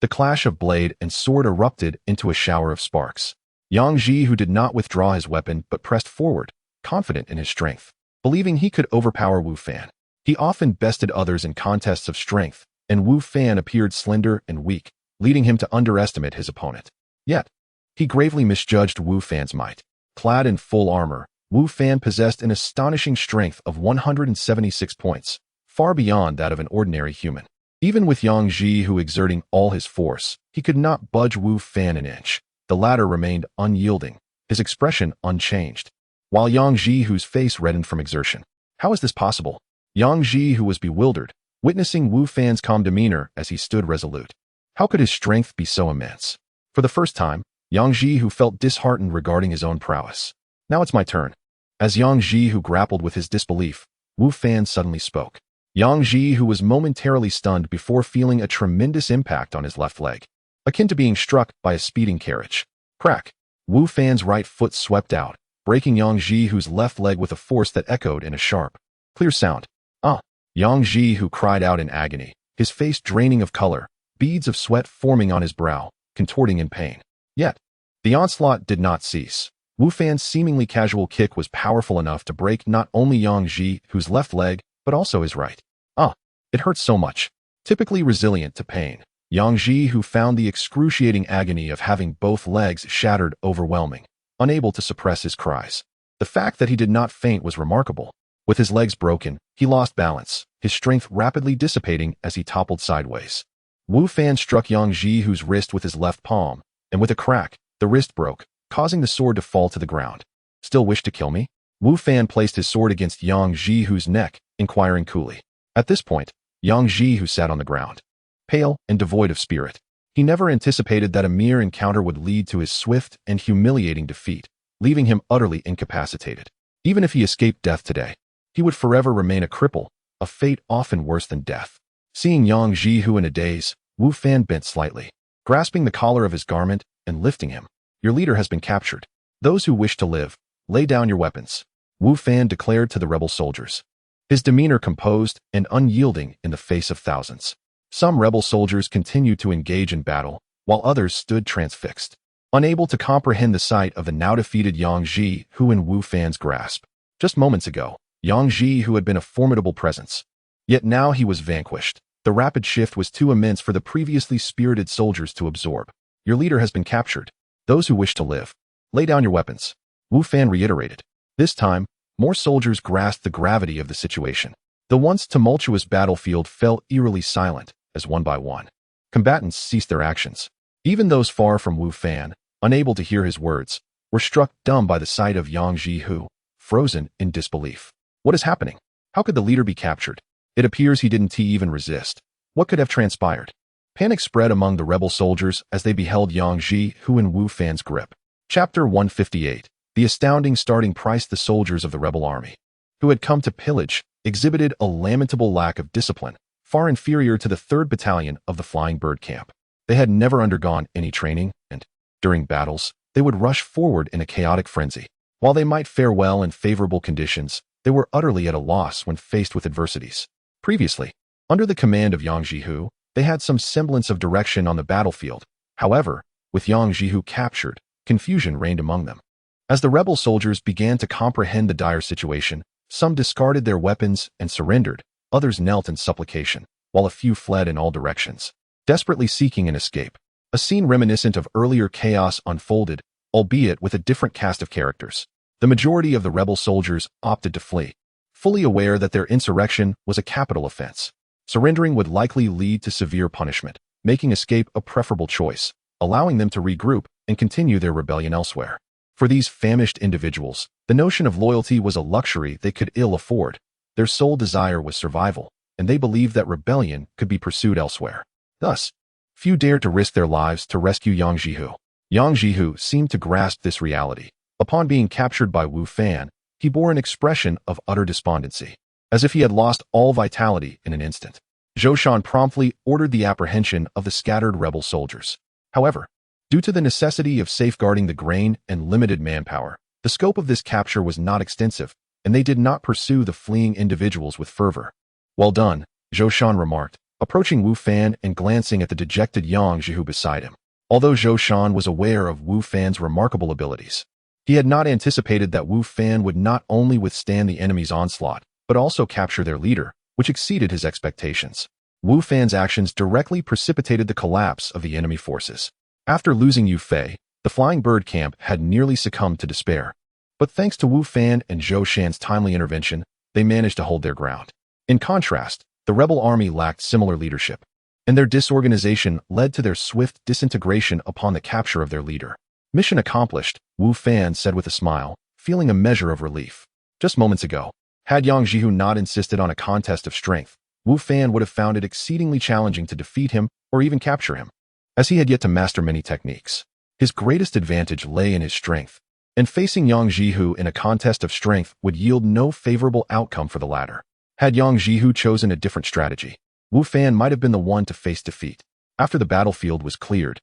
The clash of blade and sword erupted into a shower of sparks. Yang Ji, who did not withdraw his weapon but pressed forward, confident in his strength, believing he could overpower Wu Fan. He often bested others in contests of strength, and Wu Fan appeared slender and weak, leading him to underestimate his opponent. Yet, he gravely misjudged Wu Fan's might. Clad in full armor, Wu Fan possessed an astonishing strength of 176 points, far beyond that of an ordinary human. Even with Yang Ji, who exerting all his force, he could not budge Wu Fan an inch. The latter remained unyielding, his expression unchanged, while Yang Ji, whose face reddened from exertion. How is this possible? Yang Ji, who was bewildered, witnessing Wu Fan's calm demeanor as he stood resolute. How could his strength be so immense? For the first time, Yang Ji, who felt disheartened regarding his own prowess. Now it's my turn. As Yang Ji, who grappled with his disbelief, Wu Fan suddenly spoke. Yang Ji, who was momentarily stunned before feeling a tremendous impact on his left leg, akin to being struck by a speeding carriage. Crack! Wu Fan's right foot swept out, breaking Yang Ji, whose left leg with a force that echoed in a sharp, clear sound. Ah! Yang Ji, who cried out in agony, his face draining of color, beads of sweat forming on his brow, contorting in pain. Yet, the onslaught did not cease. Wu Fan's seemingly casual kick was powerful enough to break not only Yang Ji, whose left leg, but also his right. Ah! It hurt so much. Typically resilient to pain, Yang Ji, who found the excruciating agony of having both legs shattered overwhelming, unable to suppress his cries. The fact that he did not faint was remarkable. With his legs broken, he lost balance, his strength rapidly dissipating as he toppled sideways. Wu Fan struck Yang Ji, whose wrist with his left palm, and with a crack, the wrist broke, causing the sword to fall to the ground. Still wish to kill me? Wu Fan placed his sword against Yang Ji, whose neck, inquiring coolly. At this point, Yang Ji, who sat on the ground, pale and devoid of spirit. He never anticipated that a mere encounter would lead to his swift and humiliating defeat, leaving him utterly incapacitated. Even if he escaped death today, he would forever remain a cripple, a fate often worse than death. Seeing Yang Ji, who in a daze, Wu Fan bent slightly, grasping the collar of his garment and lifting him. Your leader has been captured. Those who wish to live, lay down your weapons, Wu Fan declared to the rebel soldiers. His demeanor composed and unyielding in the face of thousands. Some rebel soldiers continued to engage in battle, while others stood transfixed, unable to comprehend the sight of the now defeated Yang Ji, who in Wu Fan's grasp. Just moments ago, Yang Ji, who had been a formidable presence. Yet now he was vanquished. The rapid shift was too immense for the previously spirited soldiers to absorb. Your leader has been captured. Those who wish to live, lay down your weapons, Wu Fan reiterated. This time, more soldiers grasped the gravity of the situation. The once tumultuous battlefield fell eerily silent, as one by one, combatants ceased their actions. Even those far from Wu Fan, unable to hear his words, were struck dumb by the sight of Yang Ji, who, frozen in disbelief. What is happening? How could the leader be captured? It appears he didn't even resist. What could have transpired? Panic spread among the rebel soldiers as they beheld Yang Ji, who in Wu Fan's grip. Chapter 158. The astounding starting price. The soldiers of the rebel army, who had come to pillage, exhibited a lamentable lack of discipline, far inferior to the 3rd Battalion of the Flying Bird Camp. They had never undergone any training, and, during battles, they would rush forward in a chaotic frenzy. While they might fare well in favorable conditions, they were utterly at a loss when faced with adversities. Previously, under the command of Yang Ji, they had some semblance of direction on the battlefield. However, with Yang Ji captured, confusion reigned among them. As the rebel soldiers began to comprehend the dire situation, some discarded their weapons and surrendered, others knelt in supplication, while a few fled in all directions, desperately seeking an escape. A scene reminiscent of earlier chaos unfolded, albeit with a different cast of characters. The majority of the rebel soldiers opted to flee, fully aware that their insurrection was a capital offense. Surrendering would likely lead to severe punishment, making escape a preferable choice, allowing them to regroup and continue their rebellion elsewhere. For these famished individuals, the notion of loyalty was a luxury they could ill afford. Their sole desire was survival, and they believed that rebellion could be pursued elsewhere. Thus, few dared to risk their lives to rescue Yang Jihu. Yang Jihu seemed to grasp this reality. Upon being captured by Wu Fan, he bore an expression of utter despondency, as if he had lost all vitality in an instant. Zhou Shan promptly ordered the apprehension of the scattered rebel soldiers. However, due to the necessity of safeguarding the grain and limited manpower, the scope of this capture was not extensive, and they did not pursue the fleeing individuals with fervor. "Well done," Zhou Shan remarked, approaching Wu Fan and glancing at the dejected Yang Jihu beside him. Although Zhou Shan was aware of Wu Fan's remarkable abilities, he had not anticipated that Wu Fan would not only withstand the enemy's onslaught, but also capture their leader, which exceeded his expectations. Wu Fan's actions directly precipitated the collapse of the enemy forces. After losing Yu Fei, the Flying Bird camp had nearly succumbed to despair. But thanks to Wu Fan and Zhou Shan's timely intervention, they managed to hold their ground. In contrast, the rebel army lacked similar leadership, and their disorganization led to their swift disintegration upon the capture of their leader. "Mission accomplished," Wu Fan said with a smile, feeling a measure of relief. Just moments ago, had Yang Jihu not insisted on a contest of strength, Wu Fan would have found it exceedingly challenging to defeat him or even capture him, as he had yet to master many techniques. His greatest advantage lay in his strength, and facing Yang Jihu in a contest of strength would yield no favorable outcome for the latter. Had Yang Jihu chosen a different strategy, Wu Fan might have been the one to face defeat. After the battlefield was cleared,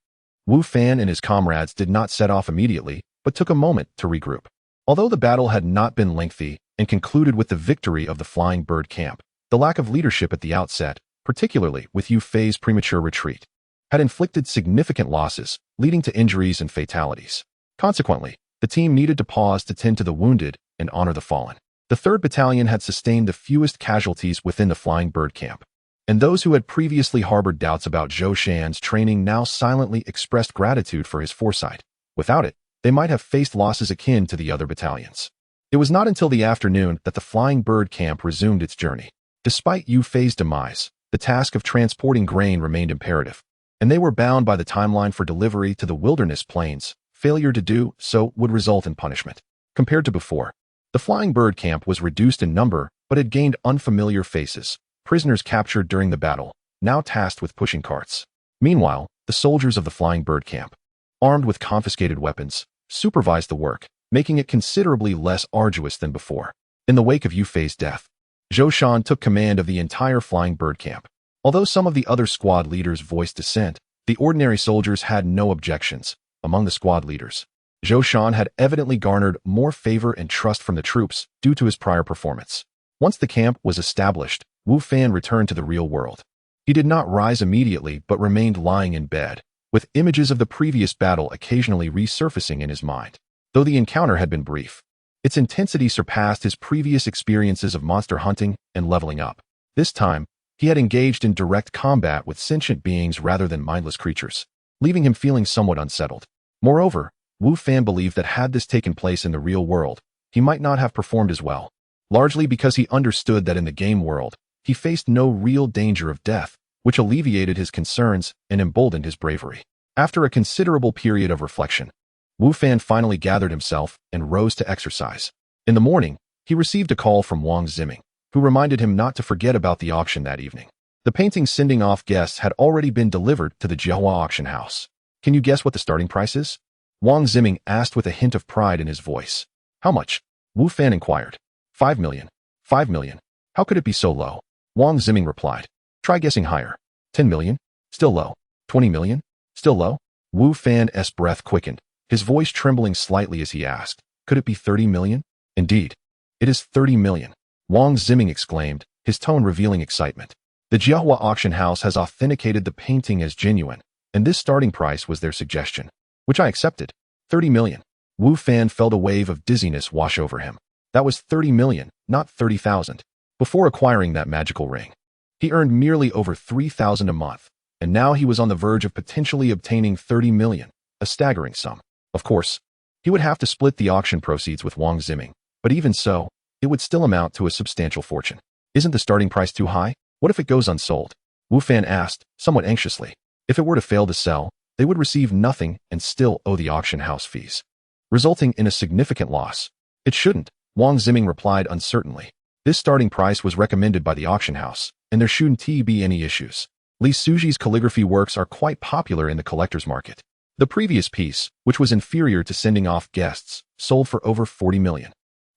Wu Fan and his comrades did not set off immediately, but took a moment to regroup. Although the battle had not been lengthy and concluded with the victory of the Flying Bird camp, the lack of leadership at the outset, particularly with Yu Fei's premature retreat, had inflicted significant losses, leading to injuries and fatalities. Consequently, the team needed to pause to tend to the wounded and honor the fallen. The 3rd Battalion had sustained the fewest casualties within the Flying Bird camp, and those who had previously harbored doubts about Zhou Shan's training now silently expressed gratitude for his foresight. Without it, they might have faced losses akin to the other battalions. It was not until the afternoon that the Flying Bird camp resumed its journey. Despite Yu Fei's demise, the task of transporting grain remained imperative, and they were bound by the timeline for delivery to the wilderness plains. Failure to do so would result in punishment. Compared to before, the Flying Bird camp was reduced in number but had gained unfamiliar faces, prisoners captured during the battle, now tasked with pushing carts. Meanwhile, the soldiers of the Flying Bird camp, armed with confiscated weapons, supervised the work, making it considerably less arduous than before. In the wake of Yu Fei's death, Zhou Shan took command of the entire Flying Bird camp. Although some of the other squad leaders voiced dissent, the ordinary soldiers had no objections. Among the squad leaders, Zhou Shan had evidently garnered more favor and trust from the troops due to his prior performance. Once the camp was established, Wu Fan returned to the real world. He did not rise immediately but remained lying in bed, with images of the previous battle occasionally resurfacing in his mind. Though the encounter had been brief, its intensity surpassed his previous experiences of monster hunting and leveling up. This time, he had engaged in direct combat with sentient beings rather than mindless creatures, leaving him feeling somewhat unsettled. Moreover, Wu Fan believed that had this taken place in the real world, he might not have performed as well, largely because he understood that in the game world, he faced no real danger of death, which alleviated his concerns and emboldened his bravery. After a considerable period of reflection, Wu Fan finally gathered himself and rose to exercise. In the morning, he received a call from Wang Ziming, who reminded him not to forget about the auction that evening. The paintings sending off guests had already been delivered to the Jiahua auction house. "Can you guess what the starting price is?" Wang Ziming asked with a hint of pride in his voice. "How much?" Wu Fan inquired. 5 million. 5 million. How could it be so low? Wang Ziming replied. "Try guessing higher." 10 million? Still low. 20 million? Still low. Wu Fan's breath quickened, his voice trembling slightly as he asked, "Could it be 30 million? "Indeed. It is 30 million. Wang Ziming exclaimed, his tone revealing excitement. The Jiahua auction house has authenticated the painting as genuine, and this starting price was their suggestion, which I accepted. 30 million. Wu Fan felt a wave of dizziness wash over him. That was 30 million, not 30,000. Before acquiring that magical ring, he earned merely over 3,000 a month, and now he was on the verge of potentially obtaining 30 million, a staggering sum. Of course, he would have to split the auction proceeds with Wang Ziming, but even so, it would still amount to a substantial fortune. Isn't the starting price too high? What if it goes unsold? Wu Fan asked, somewhat anxiously. If it were to fail to sell, they would receive nothing and still owe the auction house fees, resulting in a significant loss. It shouldn't, Wang Ziming replied uncertainly. This starting price was recommended by the auction house, and there shouldn't be any issues. Li Suji's calligraphy works are quite popular in the collector's market. The previous piece, which was inferior to sending off guests, sold for over 40 million.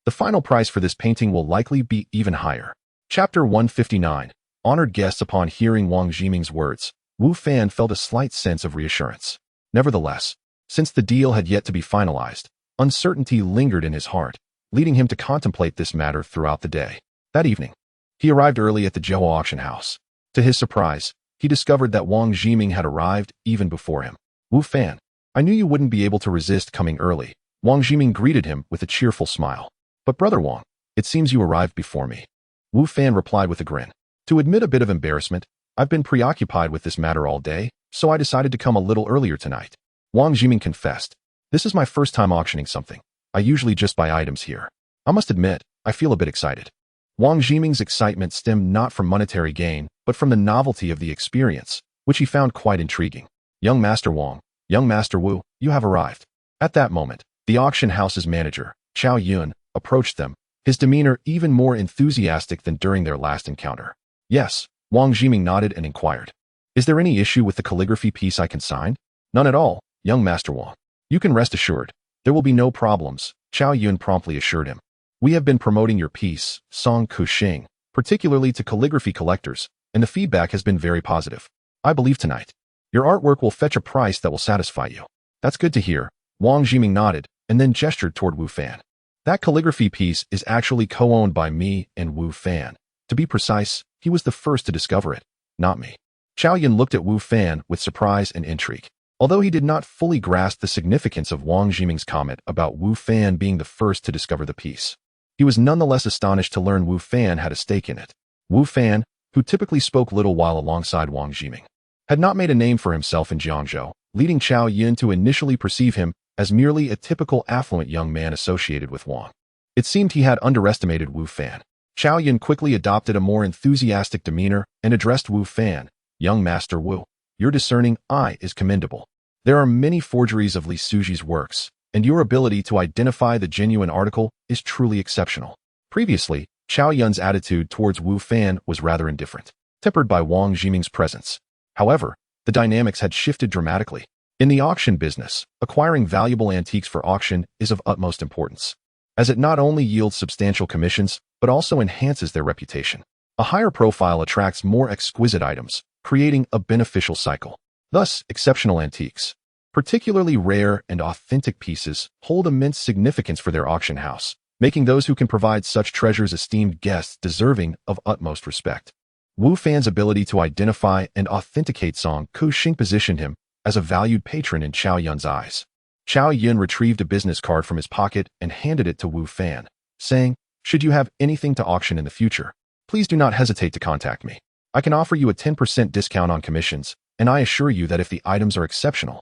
The final price for this painting will likely be even higher. Chapter 159. Honored guests. Upon hearing Wang Ziming's words, Wu Fan felt a slight sense of reassurance. Nevertheless, since the deal had yet to be finalized, uncertainty lingered in his heart, leading him to contemplate this matter throughout the day. That evening, he arrived early at the Zhihua auction house. To his surprise, he discovered that Wang Ziming had arrived even before him. Wu Fan, I knew you wouldn't be able to resist coming early. Wang Ziming greeted him with a cheerful smile. But Brother Wang, it seems you arrived before me. Wu Fan replied with a grin. To admit a bit of embarrassment, I've been preoccupied with this matter all day, so I decided to come a little earlier tonight. Wang Ziming confessed. This is my first time auctioning something. I usually just buy items here. I must admit, I feel a bit excited. Wang Ziming's excitement stemmed not from monetary gain, but from the novelty of the experience, which he found quite intriguing. Young Master Wang, young Master Wu, you have arrived. At that moment, the auction house's manager, Chao Yun, approached them, his demeanor even more enthusiastic than during their last encounter. Yes, Wang Ziming nodded and inquired. Is there any issue with the calligraphy piece I consigned? None at all, young Master Wang. You can rest assured. There will be no problems, Chao Yun promptly assured him. We have been promoting your piece, Song Kuxing, particularly to calligraphy collectors, and the feedback has been very positive. I believe tonight, your artwork will fetch a price that will satisfy you. That's good to hear, Wang Ziming nodded, and then gestured toward Wu Fan. That calligraphy piece is actually co-owned by me and Wu Fan. To be precise, he was the first to discover it, not me. Chao Yun looked at Wu Fan with surprise and intrigue. Although he did not fully grasp the significance of Wang Ziming's comment about Wu Fan being the first to discover the piece, he was nonetheless astonished to learn Wu Fan had a stake in it. Wu Fan, who typically spoke little while alongside Wang Ziming, had not made a name for himself in Jiangzhou, leading Chao Yun to initially perceive him as merely a typical affluent young man associated with Wang. It seemed he had underestimated Wu Fan. Chao Yun quickly adopted a more enthusiastic demeanor and addressed Wu Fan. Young Master Wu, your discerning eye is commendable. There are many forgeries of Li Suji's works, and your ability to identify the genuine article is truly exceptional. Previously, Chao Yun's attitude towards Wu Fan was rather indifferent, tempered by Wang Ziming's presence. However, the dynamics had shifted dramatically. In the auction business, acquiring valuable antiques for auction is of utmost importance, as it not only yields substantial commissions, but also enhances their reputation. A higher profile attracts more exquisite items, creating a beneficial cycle. Thus, exceptional antiques, particularly rare and authentic pieces, hold immense significance for their auction house, making those who can provide such treasures esteemed guests deserving of utmost respect. Wu Fan's ability to identify and authenticate Song Kuxing positioned him as a valued patron in Chao Yun's eyes. Chao Yun retrieved a business card from his pocket and handed it to Wu Fan, saying, should you have anything to auction in the future, please do not hesitate to contact me. I can offer you a 10% discount on commissions, and I assure you that if the items are exceptional,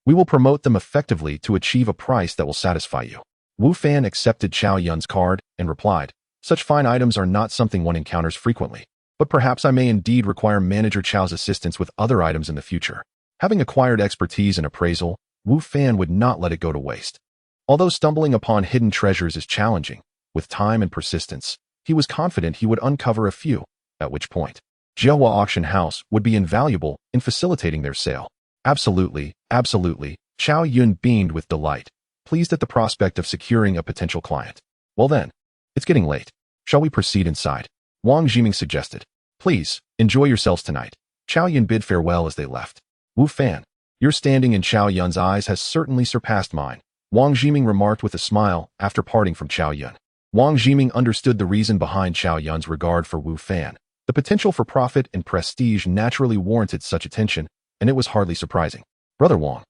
we will promote them effectively to achieve a price that will satisfy you. Wu Fan accepted Chao Yun's card and replied, such fine items are not something one encounters frequently, but perhaps I may indeed require Manager Chao's assistance with other items in the future. Having acquired expertise in appraisal, Wu Fan would not let it go to waste. Although stumbling upon hidden treasures is challenging, with time and persistence, he was confident he would uncover a few, at which point, Zhihua Auction House would be invaluable in facilitating their sale. Absolutely, absolutely, Chao Yun beamed with delight, pleased at the prospect of securing a potential client. Well then, it's getting late. Shall we proceed inside? Wang Ziming suggested. Please, enjoy yourselves tonight. Chao Yun bid farewell as they left. Wu Fan, your standing in Chao Yun's eyes has certainly surpassed mine, Wang Ziming remarked with a smile after parting from Chao Yun. Wang Ziming understood the reason behind Chao Yun's regard for Wu Fan. The potential for profit and prestige naturally warranted such attention, and it was hardly surprising. Brother Wang,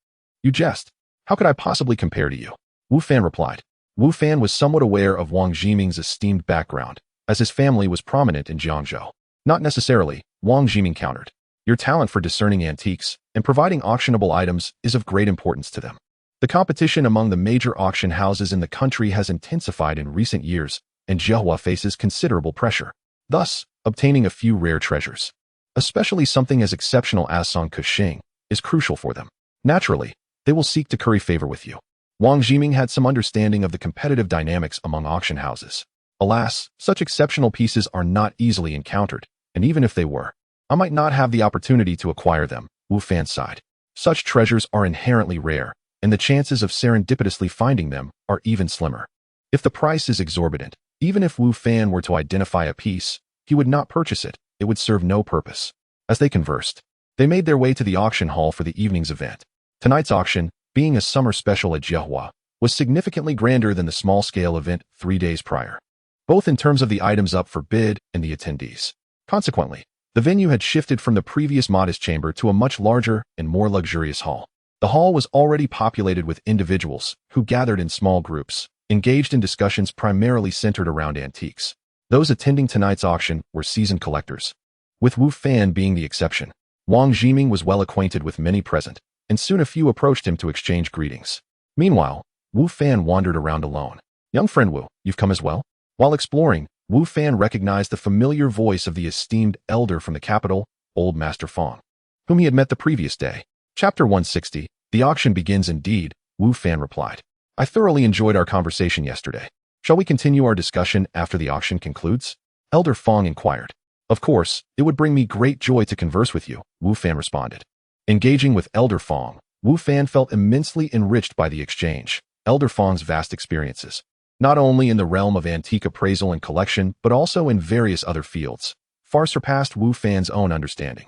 you jest. How could I possibly compare to you? Wu Fan replied. Wu Fan was somewhat aware of Wang Ziming's esteemed background, as his family was prominent in Jiangzhou. Not necessarily, Wang Ziming countered. Your talent for discerning antiques and providing auctionable items is of great importance to them. The competition among the major auction houses in the country has intensified in recent years, and Zhihua faces considerable pressure. Thus, obtaining a few rare treasures, especially something as exceptional as concocted, is crucial for them. Naturally, they will seek to curry favor with you. Wang Jiming had some understanding of the competitive dynamics among auction houses. Alas, such exceptional pieces are not easily encountered, and even if they were, I might not have the opportunity to acquire them, Wu Fan sighed. Such treasures are inherently rare, and the chances of serendipitously finding them are even slimmer. If the price is exorbitant, even if Wu Fan were to identify a piece, he would not purchase it. It would serve no purpose. As they conversed, they made their way to the auction hall for the evening's event. Tonight's auction, being a summer special at Jiehua, was significantly grander than the small-scale event 3 days prior, both in terms of the items up for bid and the attendees. Consequently, the venue had shifted from the previous modest chamber to a much larger and more luxurious hall. The hall was already populated with individuals who gathered in small groups, engaged in discussions primarily centered around antiques. Those attending tonight's auction were seasoned collectors, with Wu Fan being the exception. Wang Jiming was well acquainted with many present, and soon a few approached him to exchange greetings. Meanwhile, Wu Fan wandered around alone. "Young friend Wu, you've come as well?" While exploring, Wu Fan recognized the familiar voice of the esteemed elder from the capital, Old Master Fong, whom he had met the previous day. Chapter 160, The auction begins indeed, Wu Fan replied. "I thoroughly enjoyed our conversation yesterday. Shall we continue our discussion after the auction concludes?" Elder Fong inquired. "Of course, it would bring me great joy to converse with you," Wu Fan responded. Engaging with Elder Fong, Wu Fan felt immensely enriched by the exchange. Elder Fong's vast experiences, not only in the realm of antique appraisal and collection, but also in various other fields, far surpassed Wu Fan's own understanding.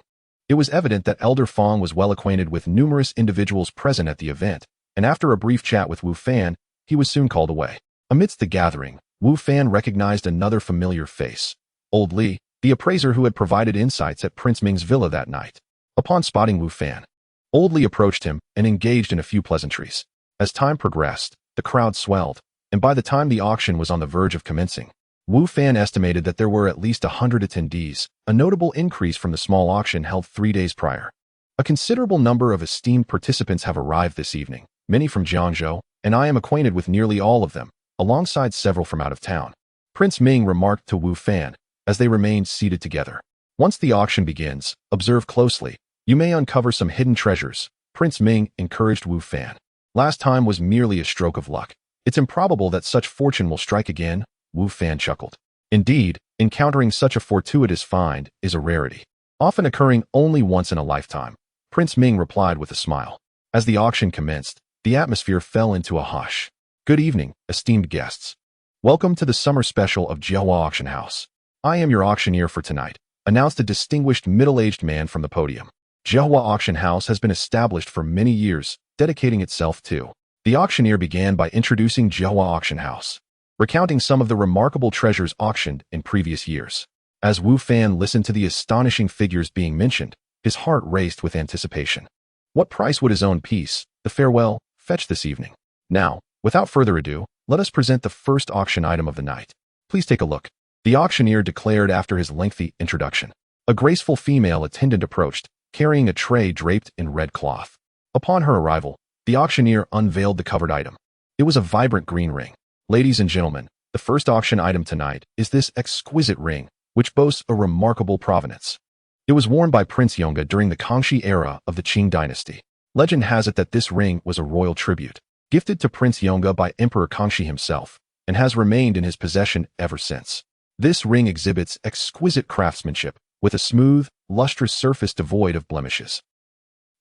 It was evident that Elder Fong was well acquainted with numerous individuals present at the event, and after a brief chat with Wu Fan, he was soon called away. Amidst the gathering, Wu Fan recognized another familiar face, Old Li, the appraiser who had provided insights at Prince Ming's villa that night. Upon spotting Wu Fan, Old Li approached him and engaged in a few pleasantries. As time progressed, the crowd swelled, and by the time the auction was on the verge of commencing, Wu Fan estimated that there were at least 100 attendees, a notable increase from the small auction held 3 days prior. A considerable number of esteemed participants have arrived this evening, many from Jiangzhou, and I am acquainted with nearly all of them, alongside several from out of town, Prince Ming remarked to Wu Fan as they remained seated together. "Once the auction begins, observe closely. You may uncover some hidden treasures," Prince Ming encouraged Wu Fan. "Last time was merely a stroke of luck. It's improbable that such fortune will strike again," Wu Fan chuckled. "Indeed, encountering such a fortuitous find is a rarity, often occurring only once in a lifetime," Prince Ming replied with a smile. As the auction commenced, the atmosphere fell into a hush. "Good evening, esteemed guests. Welcome to the summer special of Jiehua Auction House. I am your auctioneer for tonight," announced a distinguished middle-aged man from the podium. Jiehua Auction House has been established for many years, dedicating itself to. The auctioneer began by introducing Jiehua Auction House, recounting some of the remarkable treasures auctioned in previous years. As Wu Fan listened to the astonishing figures being mentioned, his heart raced with anticipation. What price would his own piece, the farewell, fetch this evening? Now, without further ado, let us present the first auction item of the night. Please take a look, the auctioneer declared after his lengthy introduction. A graceful female attendant approached, carrying a tray draped in red cloth. Upon her arrival, the auctioneer unveiled the covered item. It was a vibrant green ring. "Ladies and gentlemen, the first auction item tonight is this exquisite ring, which boasts a remarkable provenance. It was worn by Prince Yonga during the Kangxi era of the Qing dynasty. Legend has it that this ring was a royal tribute, gifted to Prince Yonga by Emperor Kangxi himself, and has remained in his possession ever since. This ring exhibits exquisite craftsmanship, with a smooth, lustrous surface devoid of blemishes."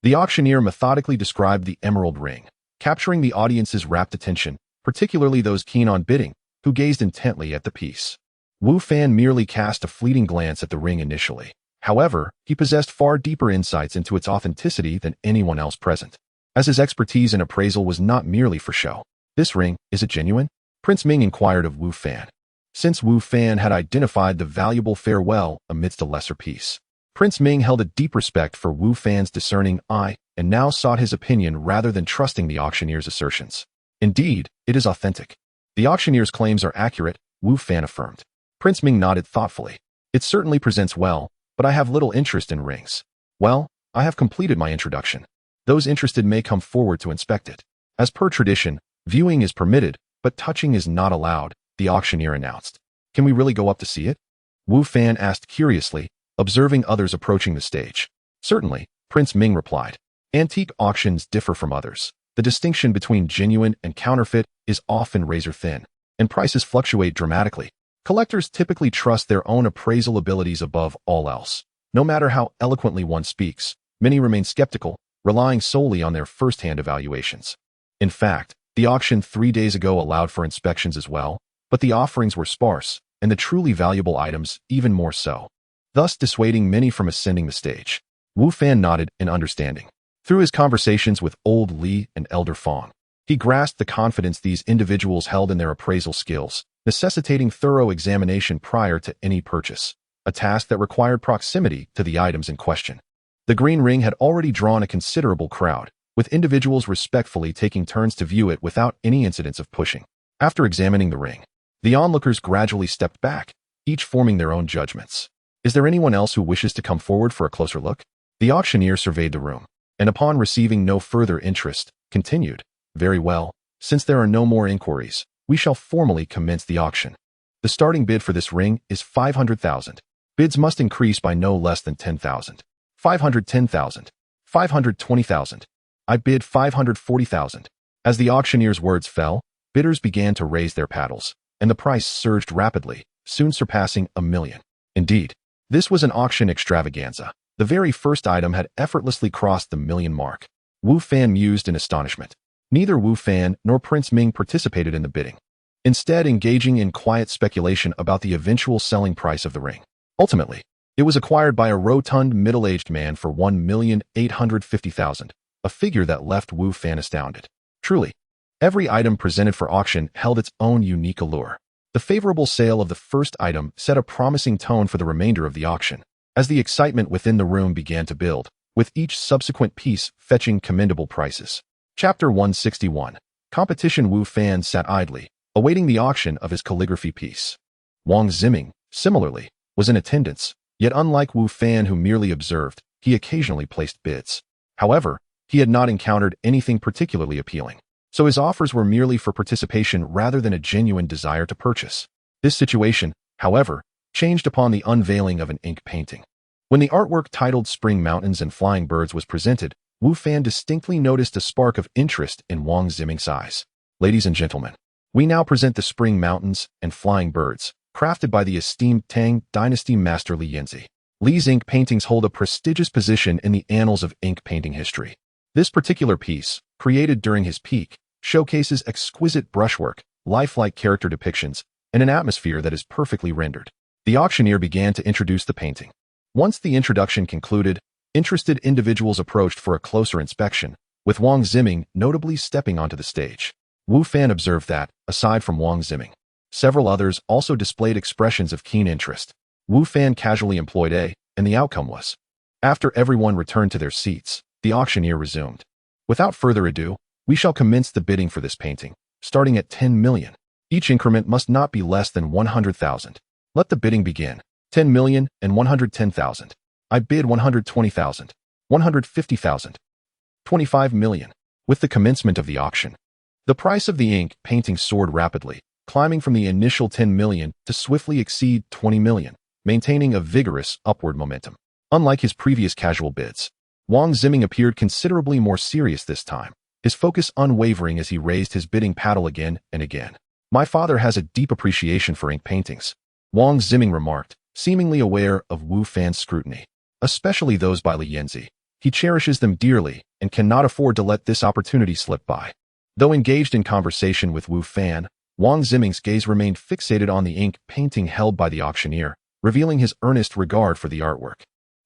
The auctioneer methodically described the emerald ring, capturing the audience's rapt attention, particularly those keen on bidding, who gazed intently at the piece. Wu Fan merely cast a fleeting glance at the ring initially. However, he possessed far deeper insights into its authenticity than anyone else present, as his expertise in appraisal was not merely for show. "This ring, is it genuine?" Prince Ming inquired of Wu Fan. Since Wu Fan had identified the valuable farewell amidst a lesser piece, Prince Ming held a deep respect for Wu Fan's discerning eye and now sought his opinion rather than trusting the auctioneer's assertions. "Indeed, it is authentic. The auctioneer's claims are accurate," Wu Fan affirmed. Prince Ming nodded thoughtfully. "It certainly presents well, but I have little interest in rings. Well, I have completed my introduction. Those interested may come forward to inspect it. As per tradition, viewing is permitted, but touching is not allowed," the auctioneer announced. "Can we really go up to see it?" Wu Fan asked curiously, observing others approaching the stage. Certainly, Prince Ming replied. Antique auctions differ from others. The distinction between genuine and counterfeit is often razor-thin, and prices fluctuate dramatically. Collectors typically trust their own appraisal abilities above all else. No matter how eloquently one speaks, many remain skeptical, relying solely on their first-hand evaluations. In fact, the auction 3 days ago allowed for inspections as well, but the offerings were sparse, and the truly valuable items even more so, thus dissuading many from ascending the stage. Wu Fan nodded in understanding. Through his conversations with Old Li and Elder Fong, he grasped the confidence these individuals held in their appraisal skills, necessitating thorough examination prior to any purchase, a task that required proximity to the items in question. The green ring had already drawn a considerable crowd, with individuals respectfully taking turns to view it without any incidents of pushing. After examining the ring, the onlookers gradually stepped back, each forming their own judgments. Is there anyone else who wishes to come forward for a closer look? The auctioneer surveyed the room, and upon receiving no further interest, continued, Very well, since there are no more inquiries, we shall formally commence the auction. The starting bid for this ring is 500,000. Bids must increase by no less than 10,000. 510,000. 520,000. I bid 540,000. As the auctioneer's words fell, bidders began to raise their paddles, and the price surged rapidly, soon surpassing 1,000,000. Indeed, this was an auction extravaganza. The very first item had effortlessly crossed the 1,000,000 mark. Wu Fan mused in astonishment. Neither Wu Fan nor Prince Ming participated in the bidding, instead engaging in quiet speculation about the eventual selling price of the ring. Ultimately, it was acquired by a rotund middle-aged man for 1,850,000, a figure that left Wu Fan astounded. Truly, every item presented for auction held its own unique allure. The favorable sale of the first item set a promising tone for the remainder of the auction, as the excitement within the room began to build, with each subsequent piece fetching commendable prices. Chapter 161. Competition. Wu Fan sat idly, awaiting the auction of his calligraphy piece. Wang Ziming, similarly, was in attendance, yet unlike Wu Fan, who merely observed, he occasionally placed bids. However, he had not encountered anything particularly appealing, so his offers were merely for participation rather than a genuine desire to purchase. This situation, however, changed upon the unveiling of an ink painting. When the artwork titled Spring Mountains and Flying Birds was presented, Wu Fan distinctly noticed a spark of interest in Wang Ziming's eyes. Ladies and gentlemen, we now present the Spring Mountains and Flying Birds, crafted by the esteemed Tang Dynasty master Li Yanzi. Li's ink paintings hold a prestigious position in the annals of ink painting history. This particular piece, created during his peak, showcases exquisite brushwork, lifelike character depictions, and an atmosphere that is perfectly rendered. The auctioneer began to introduce the painting. Once the introduction concluded, interested individuals approached for a closer inspection, with Wang Ziming notably stepping onto the stage. Wu Fan observed that, aside from Wang Ziming, several others also displayed expressions of keen interest. Wu Fan casually employed A, and the outcome was. After everyone returned to their seats, the auctioneer resumed. Without further ado, we shall commence the bidding for this painting, starting at 10 million. Each increment must not be less than 100,000. Let the bidding begin. 10 million and 110,000. I bid 120,000. 150,000. 25 million. With the commencement of the auction, the price of the ink painting soared rapidly, climbing from the initial 10 million to swiftly exceed 20 million, maintaining a vigorous upward momentum. Unlike his previous casual bids, Wang Ziming appeared considerably more serious this time, his focus unwavering as he raised his bidding paddle again and again. My father has a deep appreciation for ink paintings, Wang Ziming remarked, seemingly aware of Wu Fan's scrutiny, especially those by Li Yanzi. He cherishes them dearly and cannot afford to let this opportunity slip by. Though engaged in conversation with Wu Fan, Wang Ziming's gaze remained fixated on the ink painting held by the auctioneer, revealing his earnest regard for the artwork.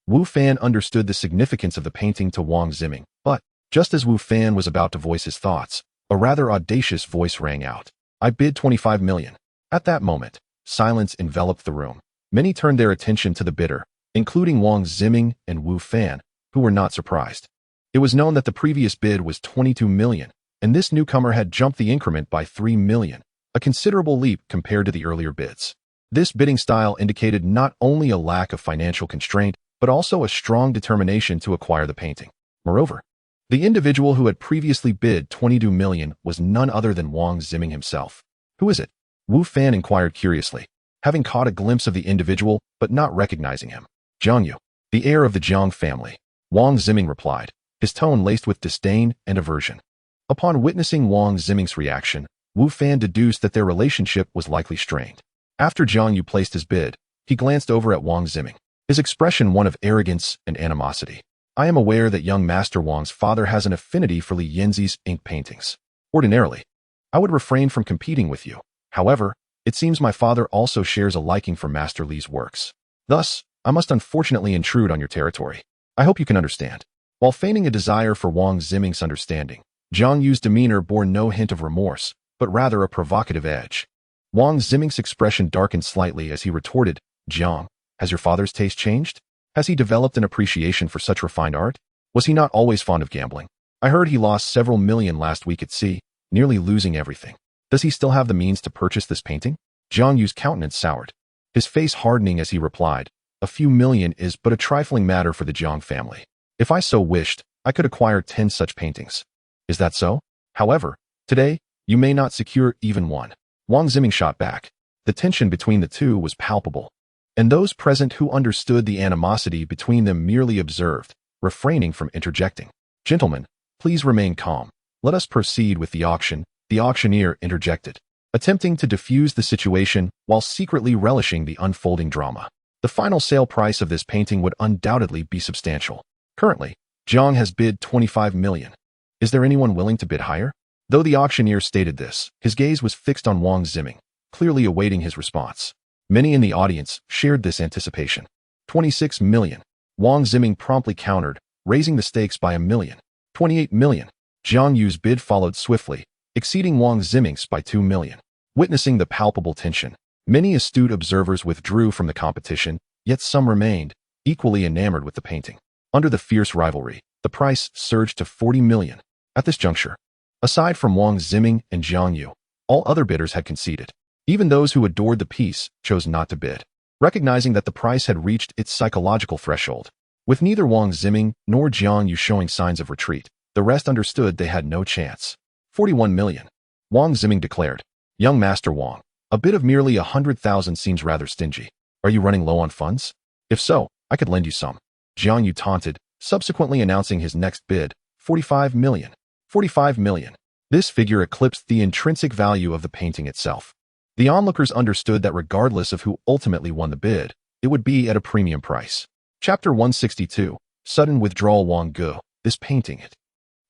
Wu Fan understood the significance of the painting to Wang Ziming, but, just as Wu Fan was about to voice his thoughts, a rather audacious voice rang out. I bid 25 million. At that moment, silence enveloped the room. Many turned their attention to the bidder, including Wang Ziming and Wu Fan, who were not surprised. It was known that the previous bid was 22 million, and this newcomer had jumped the increment by 3 million, a considerable leap compared to the earlier bids. This bidding style indicated not only a lack of financial constraint, but also a strong determination to acquire the painting. Moreover, the individual who had previously bid 22 million was none other than Wang Ziming himself. Who is it? Wu Fan inquired curiously. having caught a glimpse of the individual but not recognizing him. Jiang Yu, the heir of the Jiang family, Wang Ziming replied, his tone laced with disdain and aversion. Upon witnessing Wang Ziming's reaction, Wu Fan deduced that their relationship was likely strained. After Jiang Yu placed his bid, he glanced over at Wang Ziming, his expression one of arrogance and animosity. I am aware that young Master Wang's father has an affinity for Li Yanzi's ink paintings. Ordinarily, I would refrain from competing with you. However, it seems my father also shares a liking for Master Li's works. Thus, I must unfortunately intrude on your territory. I hope you can understand. While feigning a desire for Wang Ziming's understanding, Jiang Yu's demeanor bore no hint of remorse, but rather a provocative edge. Wang Ziming's expression darkened slightly as he retorted, Jiang, has your father's taste changed? Has he developed an appreciation for such refined art? Was he not always fond of gambling? I heard he lost several million last week at sea, nearly losing everything. Does he still have the means to purchase this painting? Jiang Yu's countenance soured, his face hardening as he replied, a few million is but a trifling matter for the Jiang family. If I so wished, I could acquire 10 such paintings. Is that so? However, today, you may not secure even one. Wang Ziming shot back. The tension between the two was palpable, and those present who understood the animosity between them merely observed, refraining from interjecting. Gentlemen, please remain calm. Let us proceed with the auction, the auctioneer interjected, attempting to diffuse the situation while secretly relishing the unfolding drama. The final sale price of this painting would undoubtedly be substantial. Currently, Jiang has bid 25 million. Is there anyone willing to bid higher? Though the auctioneer stated this, his gaze was fixed on Wang Ziming, clearly awaiting his response. Many in the audience shared this anticipation. 26 million. Wang Ziming promptly countered, raising the stakes by 1 million. 28 million. Jiang Yu's bid followed swiftly, exceeding Wang Ziming's by 2 million. Witnessing the palpable tension, many astute observers withdrew from the competition, yet some remained, equally enamored with the painting. Under the fierce rivalry, the price surged to 40 million. At this juncture, aside from Wang Ziming and Jiang Yu, all other bidders had conceded. Even those who adored the piece chose not to bid, recognizing that the price had reached its psychological threshold. With neither Wang Ziming nor Jiang Yu showing signs of retreat, the rest understood they had no chance. 41 million. Wang Ziming declared, Young Master Wang, a bid of merely 100,000 seems rather stingy. Are you running low on funds? If so, I could lend you some. Jiang Yu taunted, subsequently announcing his next bid, 45 million. 45 million. This figure eclipsed the intrinsic value of the painting itself. The onlookers understood that regardless of who ultimately won the bid, it would be at a premium price. Chapter 162, Sudden Withdrawal. Wang Ge, this painting it.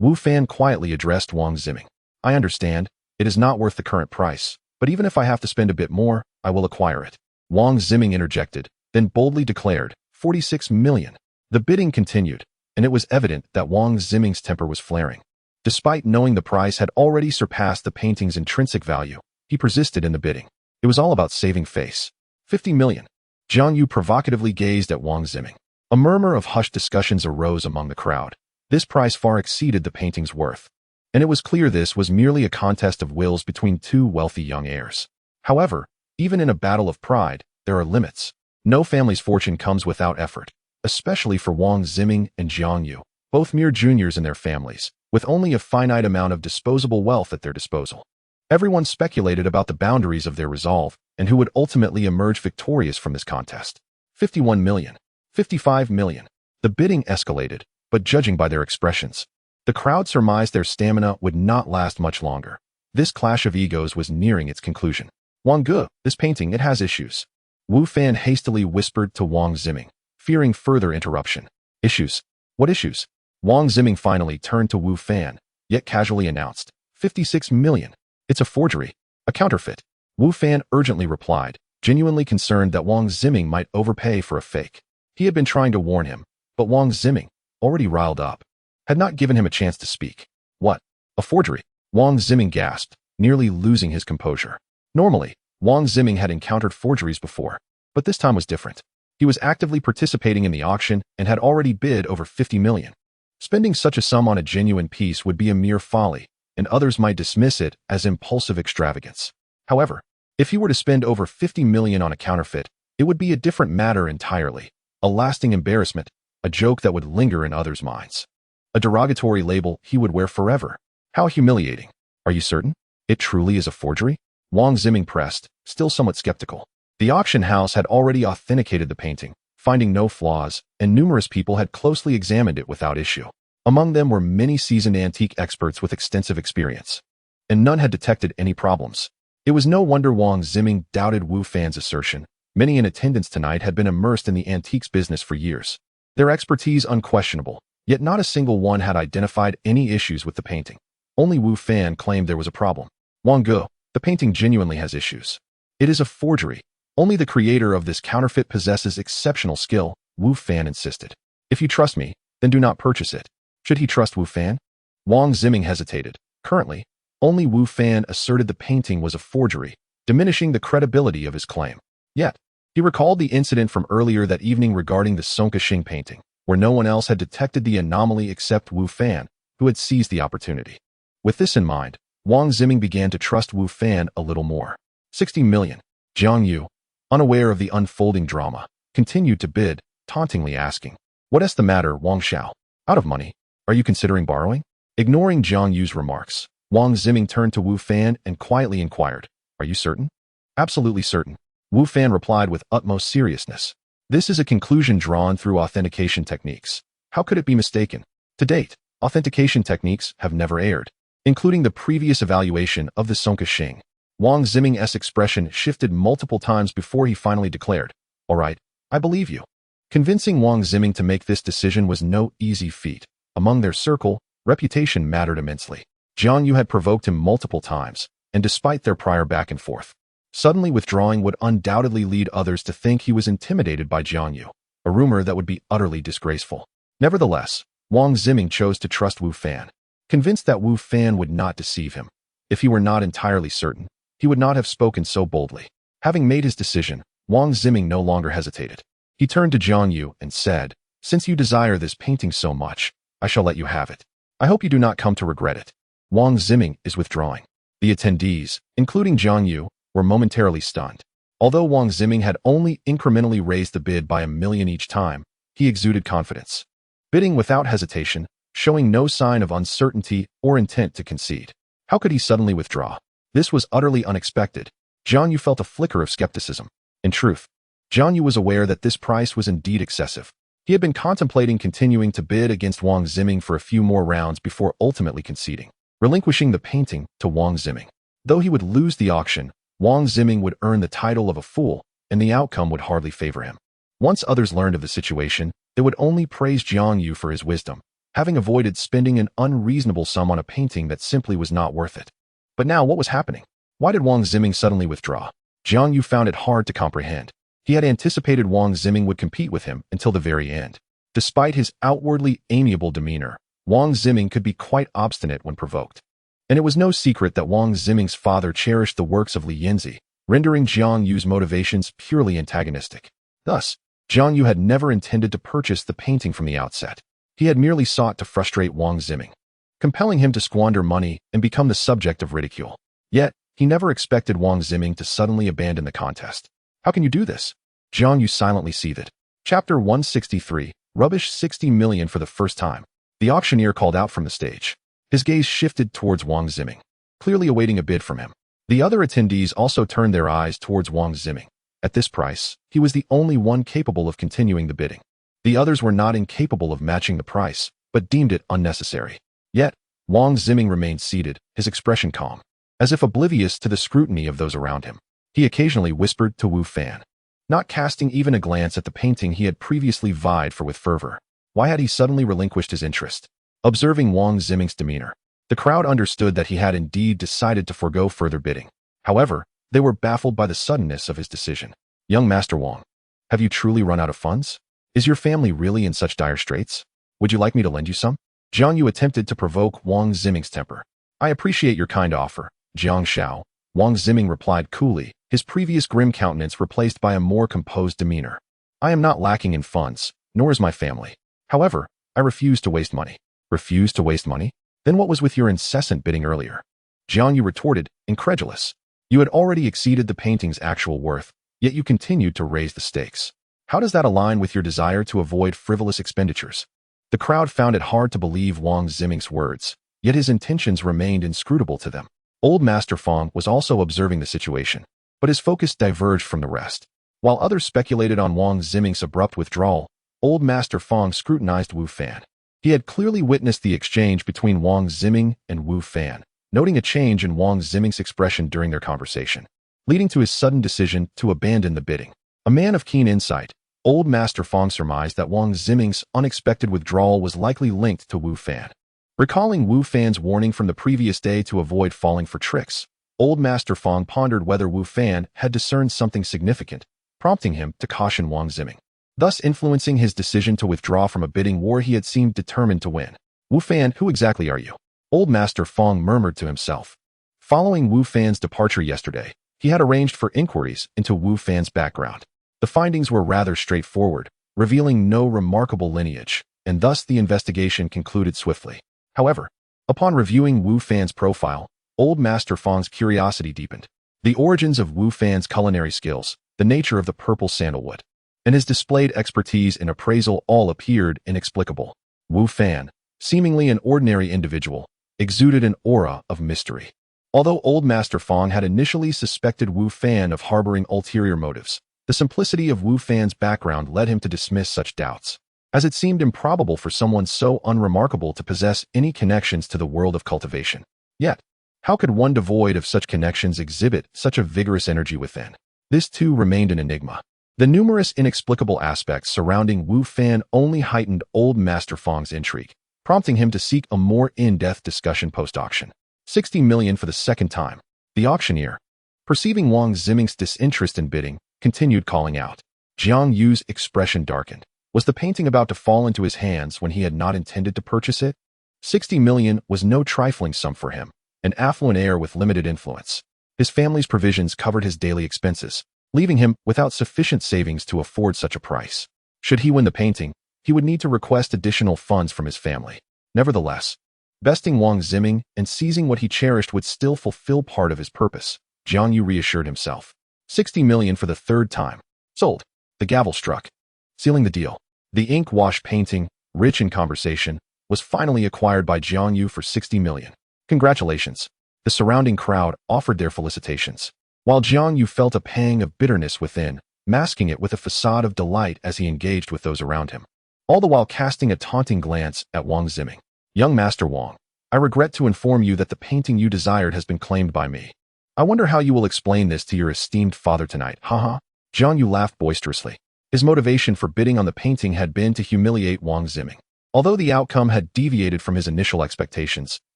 Wu Fan quietly addressed Wang Ziming. I understand, it is not worth the current price, but even if I have to spend a bit more, I will acquire it. Wang Ziming interjected, then boldly declared, 46 million. The bidding continued, and it was evident that Wang Ziming's temper was flaring. Despite knowing the price had already surpassed the painting's intrinsic value, he persisted in the bidding. It was all about saving face. 50 million. Jiang Yu provocatively gazed at Wang Ziming. A murmur of hushed discussions arose among the crowd. This price far exceeded the painting's worth, and it was clear this was merely a contest of wills between two wealthy young heirs. However, even in a battle of pride, there are limits. No family's fortune comes without effort, especially for Wang Ziming and Jiang Yu, both mere juniors in their families, with only a finite amount of disposable wealth at their disposal. Everyone speculated about the boundaries of their resolve and who would ultimately emerge victorious from this contest. 51 million. 55 million. The bidding escalated, but judging by their expressions, the crowd surmised their stamina would not last much longer. This clash of egos was nearing its conclusion. Wang Ge, this painting, it has issues. Wu Fan hastily whispered to Wang Ziming, fearing further interruption. Issues? What issues? Wang Ziming finally turned to Wu Fan, yet casually announced, 56 million. It's a forgery, a counterfeit. Wu Fan urgently replied, genuinely concerned that Wang Ziming might overpay for a fake. He had been trying to warn him, but Wang Ziming, already riled up, had not given him a chance to speak. What? A forgery? Wang Ziming gasped, nearly losing his composure. Normally, Wang Ziming had encountered forgeries before, but this time was different. He was actively participating in the auction and had already bid over 50 million. Spending such a sum on a genuine piece would be a mere folly, and others might dismiss it as impulsive extravagance. However, if he were to spend over 50 million on a counterfeit, it would be a different matter entirely, a lasting embarrassment, a joke that would linger in others' minds. A derogatory label he would wear forever. How humiliating. Are you certain? It truly is a forgery? Wang Ziming pressed, still somewhat skeptical. The auction house had already authenticated the painting, finding no flaws, and numerous people had closely examined it without issue. Among them were many seasoned antique experts with extensive experience, and none had detected any problems. It was no wonder Wang Ziming doubted Wu Fan's assertion. Many in attendance tonight had been immersed in the antiques business for years, their expertise unquestionable, yet not a single one had identified any issues with the painting. Only Wu Fan claimed there was a problem. Wang Ge, the painting genuinely has issues. It is a forgery. Only the creator of this counterfeit possesses exceptional skill, Wu Fan insisted. If you trust me, then do not purchase it. Should he trust Wu Fan? Wang Ziming hesitated. Currently, only Wu Fan asserted the painting was a forgery, diminishing the credibility of his claim. Yet, he recalled the incident from earlier that evening regarding the concocted painting, where no one else had detected the anomaly except Wu Fan, who had seized the opportunity. With this in mind, Wang Ziming began to trust Wu Fan a little more. 60 million. Jiang Yu, unaware of the unfolding drama, continued to bid, tauntingly asking, "What's the matter, Wang Xiao? Out of money? Are you considering borrowing?" Ignoring Jiang Yu's remarks, Wang Ziming turned to Wu Fan and quietly inquired, "Are you certain?" "Absolutely certain," Wu Fan replied with utmost seriousness. "This is a conclusion drawn through authentication techniques. How could it be mistaken? To date, authentication techniques have never erred, including the previous evaluation of the concocted." Wang Ziming's expression shifted multiple times before he finally declared, "All right, I believe you." Convincing Wang Ziming to make this decision was no easy feat. Among their circle, reputation mattered immensely. Jiang Yu had provoked him multiple times, and despite their prior back and forth, suddenly withdrawing would undoubtedly lead others to think he was intimidated by Jiang Yu, a rumor that would be utterly disgraceful. Nevertheless, Wang Ziming chose to trust Wu Fan, convinced that Wu Fan would not deceive him. If he were not entirely certain, he would not have spoken so boldly. Having made his decision, Wang Ziming no longer hesitated. He turned to Jiang Yu and said, "Since you desire this painting so much, I shall let you have it. I hope you do not come to regret it." Wang Ziming is withdrawing. The attendees, including Jiang Yu, were momentarily stunned. Although Wang Ziming had only incrementally raised the bid by 1 million each time, he exuded confidence, bidding without hesitation, showing no sign of uncertainty or intent to concede. How could he suddenly withdraw? This was utterly unexpected. Jiang Yu felt a flicker of skepticism. In truth, Jiang Yu was aware that this price was indeed excessive. He had been contemplating continuing to bid against Wang Ziming for a few more rounds before ultimately conceding, relinquishing the painting to Wang Ziming. Though he would lose the auction, Wang Ziming would earn the title of a fool, and the outcome would hardly favor him. Once others learned of the situation, they would only praise Jiang Yu for his wisdom, having avoided spending an unreasonable sum on a painting that simply was not worth it. But now what was happening? Why did Wang Ziming suddenly withdraw? Jiang Yu found it hard to comprehend. He had anticipated Wang Ziming would compete with him until the very end. Despite his outwardly amiable demeanor, Wang Ziming could be quite obstinate when provoked. And it was no secret that Wang Ziming's father cherished the works of Li Yinzi, rendering Jiang Yu's motivations purely antagonistic. Thus, Jiang Yu had never intended to purchase the painting from the outset. He had merely sought to frustrate Wang Ziming, compelling him to squander money and become the subject of ridicule. Yet, he never expected Wang Ziming to suddenly abandon the contest. "How can you do this?" Jiang Yu silently seethed. Chapter 163, Rubbish 60 million for the first time. The auctioneer called out from the stage. His gaze shifted towards Wang Ziming, clearly awaiting a bid from him. The other attendees also turned their eyes towards Wang Ziming. At this price, he was the only one capable of continuing the bidding. The others were not incapable of matching the price, but deemed it unnecessary. Yet, Wang Ziming remained seated, his expression calm, as if oblivious to the scrutiny of those around him. He occasionally whispered to Wu Fan, not casting even a glance at the painting he had previously vied for with fervor. Why had he suddenly relinquished his interest? Observing Wang Ziming's demeanor, the crowd understood that he had indeed decided to forego further bidding. However, they were baffled by the suddenness of his decision. "Young Master Wang, have you truly run out of funds? Is your family really in such dire straits? Would you like me to lend you some?" Jiang Yu attempted to provoke Wang Ziming's temper. "I appreciate your kind offer, Jiang Xiao," Wang Ziming replied coolly, his previous grim countenance replaced by a more composed demeanor. "I am not lacking in funds, nor is my family. However, I refuse to waste money." "Refuse to waste money? Then what was with your incessant bidding earlier?" Jiang Yu retorted, incredulous. "You had already exceeded the painting's actual worth, yet you continued to raise the stakes. How does that align with your desire to avoid frivolous expenditures?" The crowd found it hard to believe Wang Ziming's words, yet his intentions remained inscrutable to them. Old Master Fong was also observing the situation. but his focus diverged from the rest. While others speculated on Wang Ziming's abrupt withdrawal, Old Master Fong scrutinized Wu Fan. He had clearly witnessed the exchange between Wang Ziming and Wu Fan, noting a change in Wang Ziming's expression during their conversation, leading to his sudden decision to abandon the bidding. A man of keen insight, Old Master Fong surmised that Wang Ziming's unexpected withdrawal was likely linked to Wu Fan. Recalling Wu Fan's warning from the previous day to avoid falling for tricks, Old Master Fong pondered whether Wu Fan had discerned something significant, prompting him to caution Wang Ziming, thus influencing his decision to withdraw from a bidding war he had seemed determined to win. Wu Fan, who exactly are you? Old Master Fong murmured to himself. Following Wu Fan's departure yesterday, he had arranged for inquiries into Wu Fan's background. The findings were rather straightforward, revealing no remarkable lineage, and thus the investigation concluded swiftly. However, upon reviewing Wu Fan's profile, Old Master Fong's curiosity deepened. The origins of Wu Fan's culinary skills, the nature of the purple sandalwood, and his displayed expertise in appraisal all appeared inexplicable. Wu Fan, seemingly an ordinary individual, exuded an aura of mystery. Although Old Master Fong had initially suspected Wu Fan of harboring ulterior motives, the simplicity of Wu Fan's background led him to dismiss such doubts, as it seemed improbable for someone so unremarkable to possess any connections to the world of cultivation. Yet, how could one devoid of such connections exhibit such a vigorous energy within? This too remained an enigma. The numerous inexplicable aspects surrounding Wu Fan only heightened Old Master Fong's intrigue, prompting him to seek a more in-depth discussion post-auction. 60 million for the second time. The auctioneer, perceiving Wang Ziming's disinterest in bidding, continued calling out. Jiang Yu's expression darkened. Was the painting about to fall into his hands when he had not intended to purchase it? 60 million was no trifling sum for him, an affluent heir with limited influence. His family's provisions covered his daily expenses, leaving him without sufficient savings to afford such a price. Should he win the painting, he would need to request additional funds from his family. Nevertheless, besting Wang Ziming and seizing what he cherished would still fulfill part of his purpose. Jiang Yu reassured himself. 60 million for the third time. Sold. The gavel struck, sealing the deal. The ink-wash painting, rich in conversation, was finally acquired by Jiang Yu for 60 million. Congratulations. The surrounding crowd offered their felicitations, while Jiang Yu felt a pang of bitterness within, masking it with a facade of delight as he engaged with those around him, all the while casting a taunting glance at Wang Ziming. Young Master Wang, I regret to inform you that the painting you desired has been claimed by me. I wonder how you will explain this to your esteemed father tonight, haha. Jiang Yu laughed boisterously. His motivation for bidding on the painting had been to humiliate Wang Ziming. Although the outcome had deviated from his initial expectations,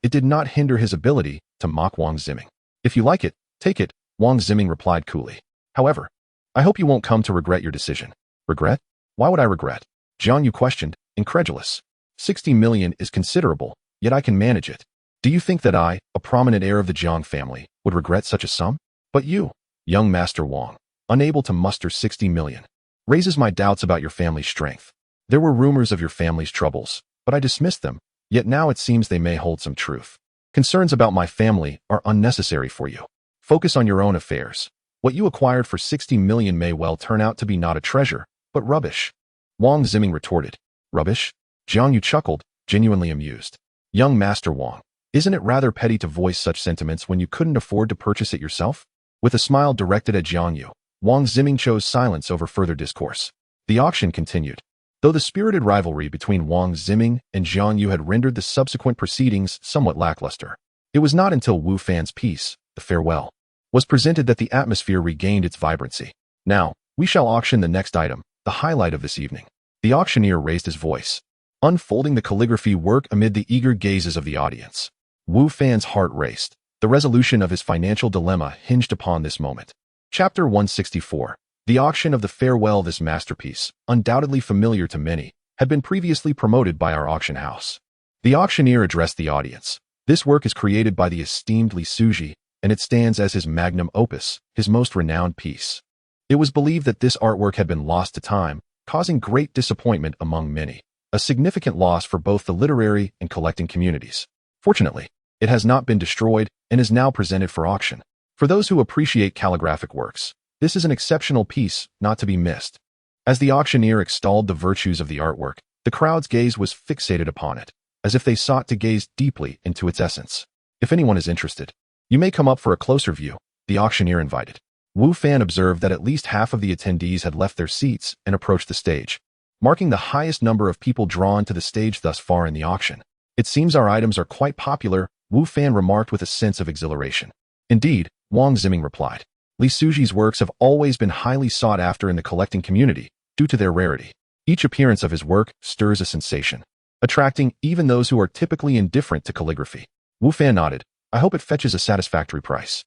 it did not hinder his ability to mock Wang Ziming. If you like it, take it, Wang Ziming replied coolly. However, I hope you won't come to regret your decision. Regret? Why would I regret? Jiang Yu questioned, incredulous. 60 million is considerable, yet I can manage it. Do you think that I, a prominent heir of the Jiang family, would regret such a sum? But you, young Master Wang, unable to muster 60 million, raises my doubts about your family's strength. There were rumors of your family's troubles, but I dismissed them, yet now it seems they may hold some truth. Concerns about my family are unnecessary for you. Focus on your own affairs. What you acquired for 60 million may well turn out to be not a treasure, but rubbish. Wang Ziming retorted. Rubbish? Jiang Yu chuckled, genuinely amused. Young Master Wang, isn't it rather petty to voice such sentiments when you couldn't afford to purchase it yourself? With a smile directed at Jiang Yu, Wang Ziming chose silence over further discourse. The auction continued. Though the spirited rivalry between Wang Ziming and Jiang Yu had rendered the subsequent proceedings somewhat lackluster, it was not until Wu Fan's piece, the farewell, was presented that the atmosphere regained its vibrancy. Now, we shall auction the next item, the highlight of this evening. The auctioneer raised his voice, unfolding the calligraphy work amid the eager gazes of the audience. Wu Fan's heart raced. The resolution of his financial dilemma hinged upon this moment. Chapter 164. The auction of the farewell. This masterpiece, undoubtedly familiar to many, had been previously promoted by our auction house. The auctioneer addressed the audience. This work is created by the esteemed Li Suji, and it stands as his magnum opus, his most renowned piece. It was believed that this artwork had been lost to time, causing great disappointment among many, a significant loss for both the literary and collecting communities. Fortunately, it has not been destroyed and is now presented for auction. For those who appreciate calligraphic works, this is an exceptional piece not to be missed. As the auctioneer extolled the virtues of the artwork, the crowd's gaze was fixated upon it, as if they sought to gaze deeply into its essence. If anyone is interested, you may come up for a closer view, the auctioneer invited. Wu Fan observed that at least half of the attendees had left their seats and approached the stage, marking the highest number of people drawn to the stage thus far in the auction. It seems our items are quite popular, Wu Fan remarked with a sense of exhilaration. Indeed, Wang Ziming replied. Li Suji's works have always been highly sought after in the collecting community, due to their rarity. Each appearance of his work stirs a sensation, attracting even those who are typically indifferent to calligraphy. Wu Fan nodded. I hope it fetches a satisfactory price.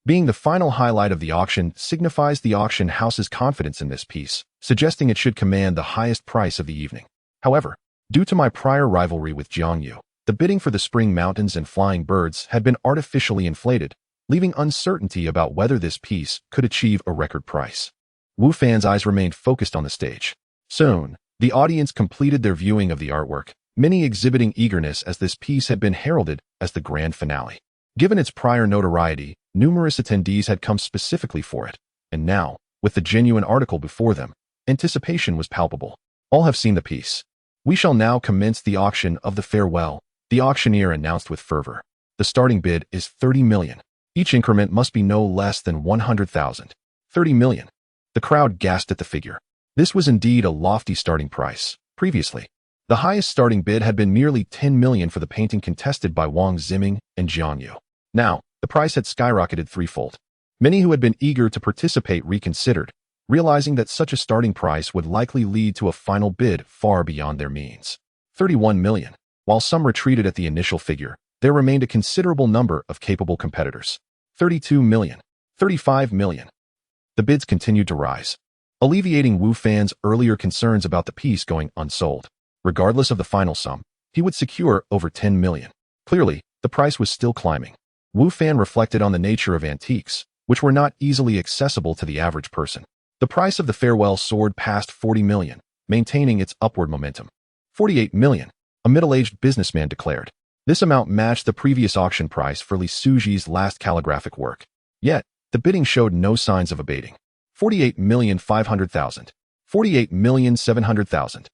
Being the final highlight of the auction signifies the auction house's confidence in this piece, suggesting it should command the highest price of the evening. However, due to my prior rivalry with Jiangyu, the bidding for the spring mountains and flying birds had been artificially inflated, leaving uncertainty about whether this piece could achieve a record price. Wu Fan's eyes remained focused on the stage. Soon, the audience completed their viewing of the artwork, many exhibiting eagerness as this piece had been heralded as the grand finale. Given its prior notoriety, numerous attendees had come specifically for it, and now, with the genuine article before them, anticipation was palpable. All have seen the piece. We shall now commence the auction of the farewell, the auctioneer announced with fervor. The starting bid is 30 million. Each increment must be no less than 100,000. 30 million. The crowd gasped at the figure. This was indeed a lofty starting price. Previously, the highest starting bid had been merely 10 million for the painting contested by Wang Ziming and Jiang Yu. Now, the price had skyrocketed threefold. Many who had been eager to participate reconsidered, realizing that such a starting price would likely lead to a final bid far beyond their means. 31 million. While some retreated at the initial figure, there remained a considerable number of capable competitors. 32 million. 35 million. The bids continued to rise, alleviating Wu Fan's earlier concerns about the piece going unsold. Regardless of the final sum, he would secure over 10 million. Clearly, the price was still climbing. Wu Fan reflected on the nature of antiques, which were not easily accessible to the average person. The price of the farewell soared past 40 million, maintaining its upward momentum. 48 million, a middle-aged businessman declared. This amount matched the previous auction price for Li Suji's last calligraphic work. Yet, the bidding showed no signs of abating. 48,500,000. 48,700,000.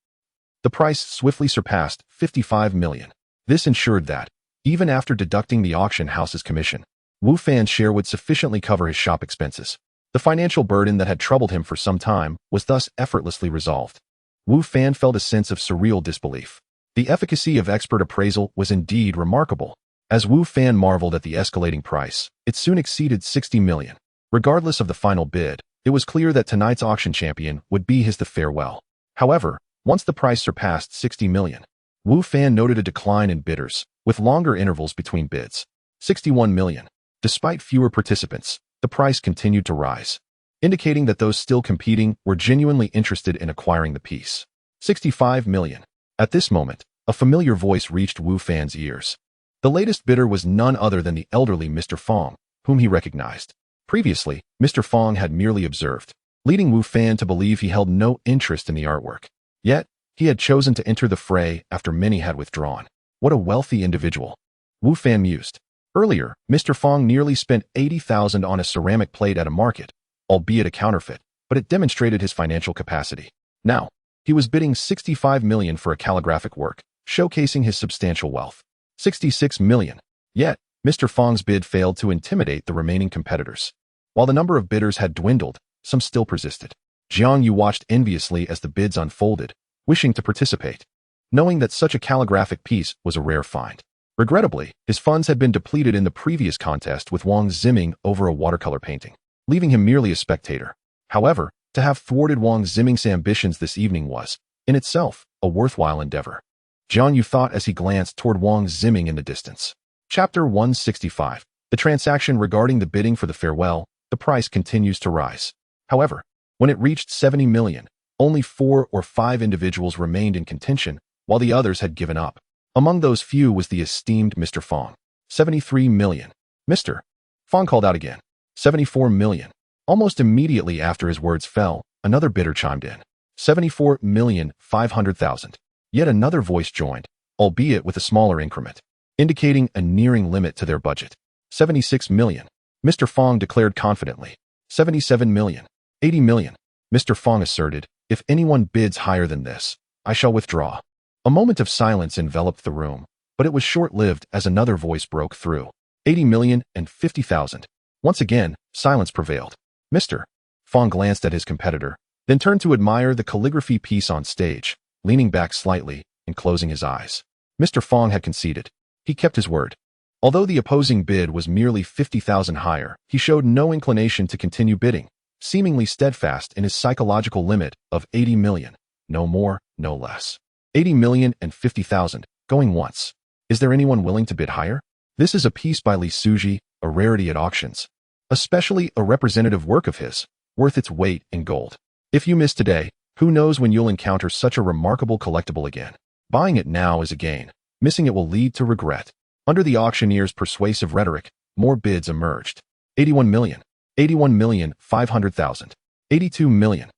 The price swiftly surpassed 55 million. This ensured that, even after deducting the auction house's commission, Wu Fan's share would sufficiently cover his shop expenses. The financial burden that had troubled him for some time was thus effortlessly resolved. Wu Fan felt a sense of surreal disbelief. The efficacy of expert appraisal was indeed remarkable. As Wu Fan marveled at the escalating price, it soon exceeded 60 million. Regardless of the final bid, it was clear that tonight's auction champion would be his the farewell. However, once the price surpassed 60 million, Wu Fan noted a decline in bidders, with longer intervals between bids. 61 million. Despite fewer participants, the price continued to rise, indicating that those still competing were genuinely interested in acquiring the piece. 65 million. At this moment, a familiar voice reached Wu Fan's ears. The latest bidder was none other than the elderly Mr. Fong, whom he recognized. Previously, Mr. Fong had merely observed, leading Wu Fan to believe he held no interest in the artwork. Yet, he had chosen to enter the fray after many had withdrawn. What a wealthy individual. Wu Fan mused. Earlier, Mr. Fong nearly spent 80,000 on a ceramic plate at a market, albeit a counterfeit, but it demonstrated his financial capacity. Now, he was bidding 65 million for a calligraphic work, showcasing his substantial wealth. 66 million. Yet, Mr. Fong's bid failed to intimidate the remaining competitors. While the number of bidders had dwindled, some still persisted. Jiang Yu watched enviously as the bids unfolded, wishing to participate, knowing that such a calligraphic piece was a rare find. Regrettably, his funds had been depleted in the previous contest with Wang Ziming over a watercolor painting, leaving him merely a spectator. However, to have thwarted Wang Ziming's ambitions this evening was, in itself, a worthwhile endeavor. Jiang Yu thought as he glanced toward Wang Ziming in the distance. Chapter 165. The transaction regarding the bidding for the farewell, the price continues to rise. However, when it reached 70 million, only 4 or 5 individuals remained in contention, while the others had given up. Among those few was the esteemed Mr. Fong. 73 million. Mr. Fong called out again. 74 million. Almost immediately after his words fell, another bidder chimed in. 74,500,000. Yet another voice joined, albeit with a smaller increment, indicating a nearing limit to their budget. 76 million. Mr. Fong declared confidently. 77 million. 80 million. Mr. Fong asserted, if anyone bids higher than this, I shall withdraw. A moment of silence enveloped the room, but it was short-lived as another voice broke through. 80 million and 50,000. Once again, silence prevailed. Mr. Fong glanced at his competitor, then turned to admire the calligraphy piece on stage, leaning back slightly and closing his eyes. Mr. Fong had conceded. He kept his word. Although the opposing bid was merely 50,000 higher, he showed no inclination to continue bidding, seemingly steadfast in his psychological limit of 80 million. No more, no less. 80 million and 50,000, going once. Is there anyone willing to bid higher? This is a piece by Li Suji, a rarity at auctions. Especially a representative work of his, worth its weight in gold. If you miss today, who knows when you'll encounter such a remarkable collectible again. Buying it now is a gain. Missing it will lead to regret. Under the auctioneer's persuasive rhetoric, more bids emerged. 81 million. 81,500,000. 82 million.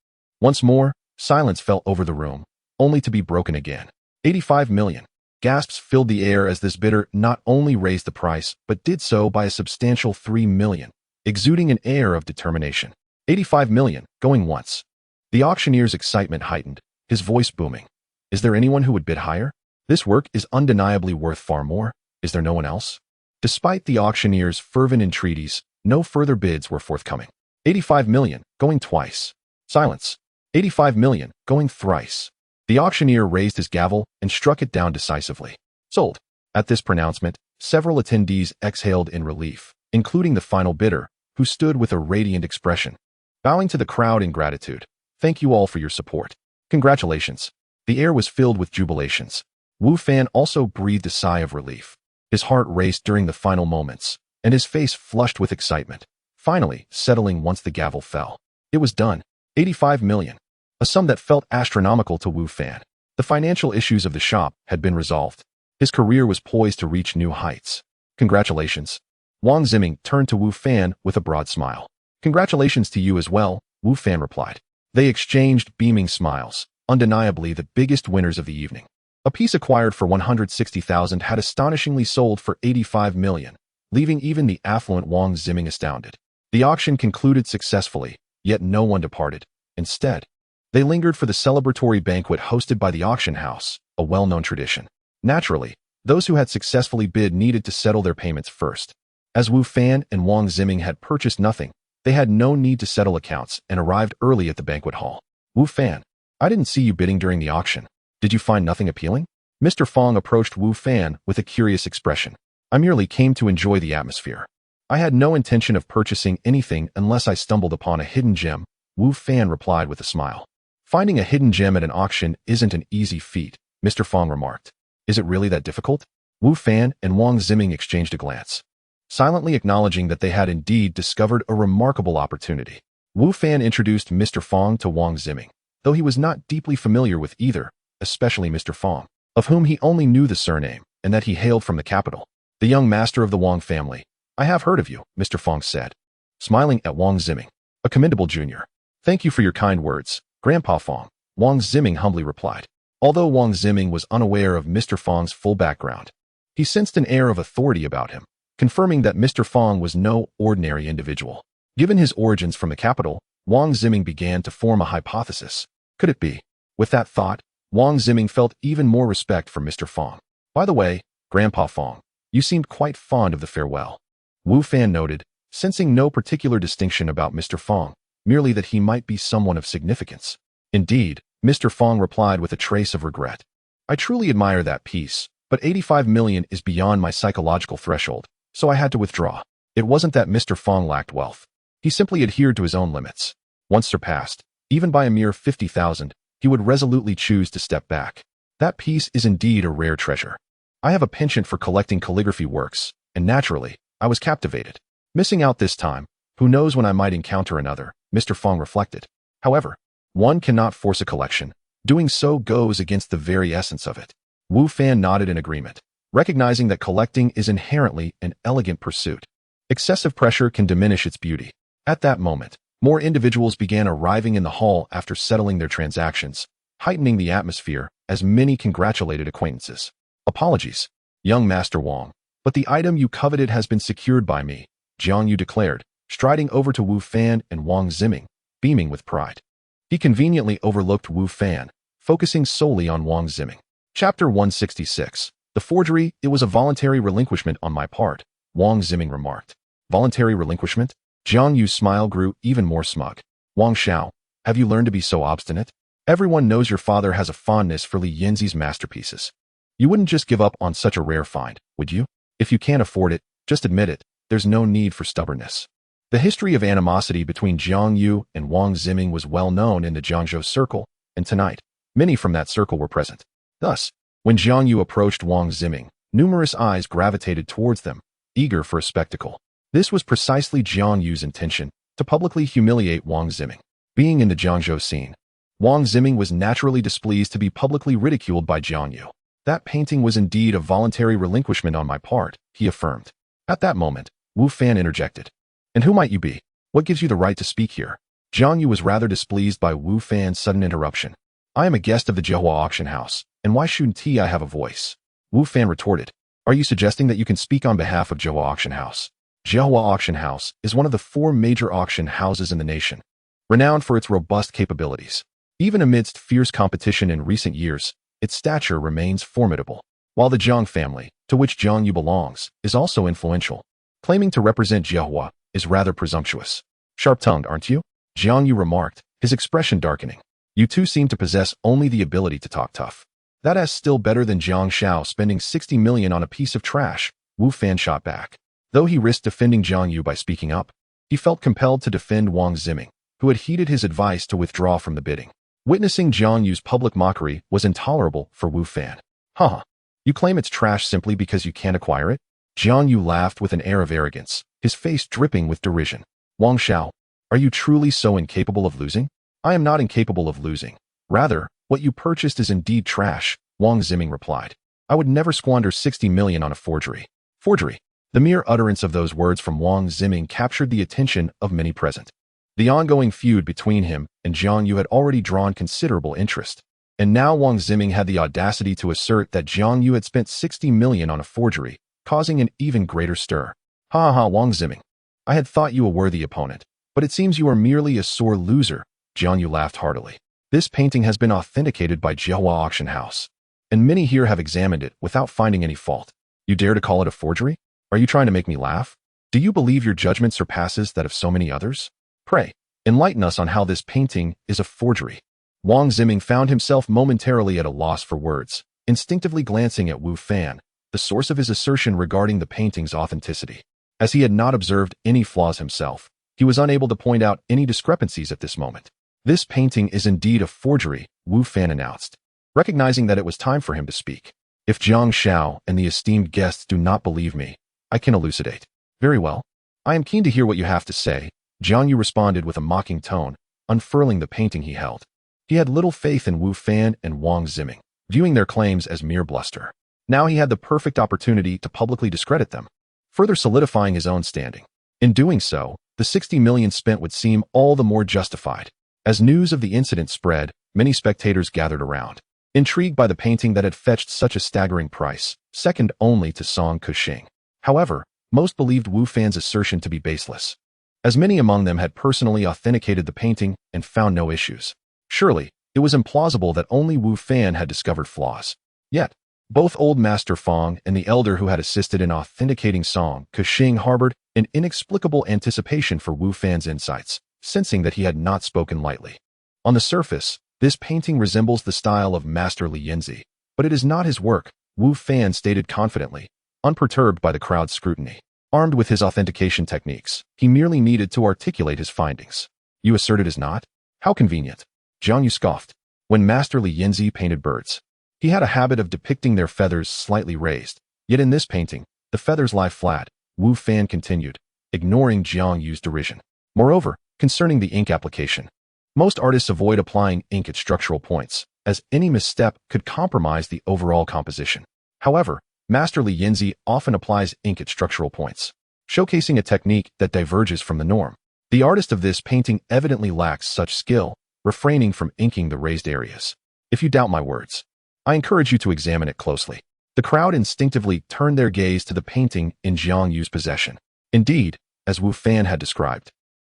Once more, silence fell over the room, only to be broken again. 85 million. Gasps filled the air as this bidder not only raised the price, but did so by a substantial 3 million, exuding an air of determination. 85 million, going once. The auctioneer's excitement heightened, his voice booming. Is there anyone who would bid higher? This work is undeniably worth far more. Is there no one else? Despite the auctioneer's fervent entreaties, no further bids were forthcoming. 85 million, going twice. Silence. 85 million, going thrice. The auctioneer raised his gavel and struck it down decisively. Sold. At this pronouncement, several attendees exhaled in relief, including the final bidder, who stood with a radiant expression. Bowing to the crowd in gratitude, thank you all for your support. Congratulations. The air was filled with jubilations. Wu Fan also breathed a sigh of relief. His heart raced during the final moments, and his face flushed with excitement, finally settling once the gavel fell. It was done. 85 million. A sum that felt astronomical to Wu Fan. The financial issues of the shop had been resolved. His career was poised to reach new heights. Congratulations. Wang Ziming turned to Wu Fan with a broad smile. Congratulations to you as well, Wu Fan replied. They exchanged beaming smiles, undeniably the biggest winners of the evening. A piece acquired for 160,000 had astonishingly sold for 85 million, leaving even the affluent Wang Ziming astounded. The auction concluded successfully, yet no one departed. Instead, they lingered for the celebratory banquet hosted by the auction house, a well-known tradition. Naturally, those who had successfully bid needed to settle their payments first. As Wu Fan and Wang Ziming had purchased nothing, they had no need to settle accounts and arrived early at the banquet hall. Wu Fan, I didn't see you bidding during the auction. Did you find nothing appealing? Mr. Fong approached Wu Fan with a curious expression. I merely came to enjoy the atmosphere. I had no intention of purchasing anything unless I stumbled upon a hidden gem, Wu Fan replied with a smile. Finding a hidden gem at an auction isn't an easy feat, Mr. Fong remarked. Is it really that difficult? Wu Fan and Wang Ziming exchanged a glance, silently acknowledging that they had indeed discovered a remarkable opportunity. Wu Fan introduced Mr. Fong to Wang Ziming, though he was not deeply familiar with either, especially Mr. Fong, of whom he only knew the surname and that he hailed from the capital. The young master of the Wang family. I have heard of you, Mr. Fong said, smiling at Wang Ziming. A commendable junior. Thank you for your kind words, Grandpa Fong, Wang Ziming humbly replied. Although Wang Ziming was unaware of Mr. Fong's full background, he sensed an air of authority about him, confirming that Mr. Fong was no ordinary individual. Given his origins from the capital, Wang Ziming began to form a hypothesis. Could it be? With that thought, Wang Ziming felt even more respect for Mr. Fong. By the way, Grandpa Fong, you seemed quite fond of the farewell. Wu Fan noted, sensing no particular distinction about Mr. Fong, merely that he might be someone of significance. Indeed, Mr. Fong replied with a trace of regret. I truly admire that piece, but 85 million is beyond my psychological threshold, so I had to withdraw. It wasn't that Mr. Fong lacked wealth. He simply adhered to his own limits. Once surpassed, even by a mere 50,000, he would resolutely choose to step back. That piece is indeed a rare treasure. I have a penchant for collecting calligraphy works, and naturally, I was captivated. Missing out this time, who knows when I might encounter another, Mr. Fong reflected. However, one cannot force a collection. Doing so goes against the very essence of it. Wu Fan nodded in agreement, recognizing that collecting is inherently an elegant pursuit. Excessive pressure can diminish its beauty. At that moment, more individuals began arriving in the hall after settling their transactions, heightening the atmosphere as many congratulated acquaintances. Apologies, young Master Wang, but the item you coveted has been secured by me, Jiang Yu declared, striding over to Wu Fan and Wang Ziming, beaming with pride. He conveniently overlooked Wu Fan, focusing solely on Wang Ziming. Chapter 166. The forgery, it was a voluntary relinquishment on my part, Wang Ziming remarked. Voluntary relinquishment? Jiang Yu's smile grew even more smug. Wang Xiao, have you learned to be so obstinate? Everyone knows your father has a fondness for Li Yinzi's masterpieces. You wouldn't just give up on such a rare find, would you? If you can't afford it, just admit it. There's no need for stubbornness. The history of animosity between Jiang Yu and Wang Ziming was well known in the Jiangzhou circle, and tonight, many from that circle were present. Thus, when Jiang Yu approached Wang Ziming, numerous eyes gravitated towards them, eager for a spectacle. This was precisely Jiang Yu's intention, to publicly humiliate Wang Ziming. Being in the Jiangzhou scene, Wang Ziming was naturally displeased to be publicly ridiculed by Jiang Yu. That painting was indeed a voluntary relinquishment on my part, he affirmed. At that moment, Wu Fan interjected. And who might you be? What gives you the right to speak here? Jiang Yu was rather displeased by Wu Fan's sudden interruption. I am a guest of the Jihua auction house, and why shouldn't I have a voice? Wu Fan retorted. Are you suggesting that you can speak on behalf of Jihua auction house? Jihua auction house is one of the 4 major auction houses in the nation, renowned for its robust capabilities. Even amidst fierce competition in recent years, its stature remains formidable. While the Jiang family, to which Jiang Yu belongs, is also influential, claiming to represent Jihua is rather presumptuous. Sharp-tongued, aren't you? Jiang Yu remarked, his expression darkening. You two seem to possess only the ability to talk tough. That's still better than Jiang Xiao spending 60 million on a piece of trash, Wu Fan shot back. Though he risked defending Jiang Yu by speaking up, he felt compelled to defend Wang Ziming, who had heeded his advice to withdraw from the bidding. Witnessing Jiang Yu's public mockery was intolerable for Wu Fan. Huh. You claim it's trash simply because you can't acquire it? Jiang Yu laughed with an air of arrogance, his face dripping with derision. Wang Xiao, are you truly so incapable of losing? I am not incapable of losing. Rather, what you purchased is indeed trash, Wang Ziming replied. I would never squander 60 million on a forgery. Forgery. The mere utterance of those words from Wang Ziming captured the attention of many present. The ongoing feud between him and Jiang Yu had already drawn considerable interest, and now Wang Ziming had the audacity to assert that Jiang Yu had spent 60 million on a forgery, causing an even greater stir. Ha ha, Wang Ziming. I had thought you a worthy opponent, but it seems you are merely a sore loser, Jiang Yu laughed heartily. This painting has been authenticated by Jihua Auction House, and many here have examined it without finding any fault. You dare to call it a forgery? Are you trying to make me laugh? Do you believe your judgment surpasses that of so many others? Pray, enlighten us on how this painting is a forgery. Wang Ziming found himself momentarily at a loss for words, instinctively glancing at Wu Fan, the source of his assertion regarding the painting's authenticity. As he had not observed any flaws himself, he was unable to point out any discrepancies at this moment. This painting is indeed a forgery, Wu Fan announced, recognizing that it was time for him to speak. If Jiang Xiao and the esteemed guests do not believe me, I can elucidate. Very well. I am keen to hear what you have to say, Jiang Yu responded with a mocking tone, unfurling the painting he held. He had little faith in Wu Fan and Wang Ziming, viewing their claims as mere bluster. Now he had the perfect opportunity to publicly discredit them, further solidifying his own standing. In doing so, the 60 million spent would seem all the more justified. As news of the incident spread, many spectators gathered around, intrigued by the painting that had fetched such a staggering price, second only to Song Kuxing. However, most believed Wu Fan's assertion to be baseless, as many among them had personally authenticated the painting and found no issues. Surely, it was implausible that only Wu Fan had discovered flaws. Yet, both Old Master Fong and the elder who had assisted in authenticating Song Kuxing harbored an inexplicable anticipation for Wu Fan's insights, sensing that he had not spoken lightly. On the surface, this painting resembles the style of Master Li Yinzi, but it is not his work, Wu Fan stated confidently, unperturbed by the crowd's scrutiny. Armed with his authentication techniques, he merely needed to articulate his findings. You assert it is not? How convenient. Jiang Yu scoffed. When Master Li Yinzi painted birds, he had a habit of depicting their feathers slightly raised. Yet in this painting, the feathers lie flat, Wu Fan continued, ignoring Jiang Yu's derision. Moreover, concerning the ink application, most artists avoid applying ink at structural points, as any misstep could compromise the overall composition. However, Master Li Yinzi often applies ink at structural points, showcasing a technique that diverges from the norm. The artist of this painting evidently lacks such skill, refraining from inking the raised areas. If you doubt my words, I encourage you to examine it closely. The crowd instinctively turned their gaze to the painting in Jiang Yu's possession. Indeed, as Wu Fan had described,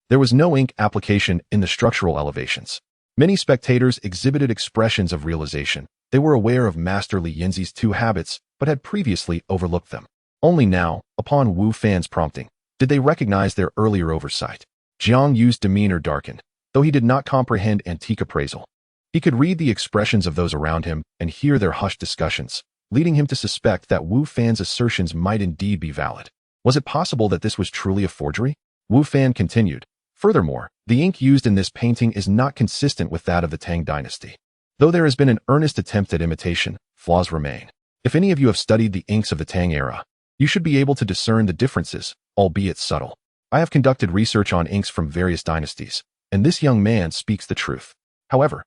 there was no ink application in the structural elevations. Many spectators exhibited expressions of realization. They were aware of Master Li Yinzi's two habits, but had previously overlooked them. Only now, upon Wu Fan's prompting, Did they recognize their earlier oversight? Jiang Yu's demeanor darkened, though he did not comprehend antique appraisal. He could read the expressions of those around him and hear their hushed discussions, leading him to suspect that Wu Fan's assertions might indeed be valid. Was it possible that this was truly a forgery? Wu Fan continued. Furthermore, the ink used in this painting is not consistent with that of the Tang dynasty. Though there has been an earnest attempt at imitation, flaws remain. If any of you have studied the inks of the Tang era, you should be able to discern the differences, albeit subtle. I have conducted research on inks from various dynasties, and this young man speaks the truth. However,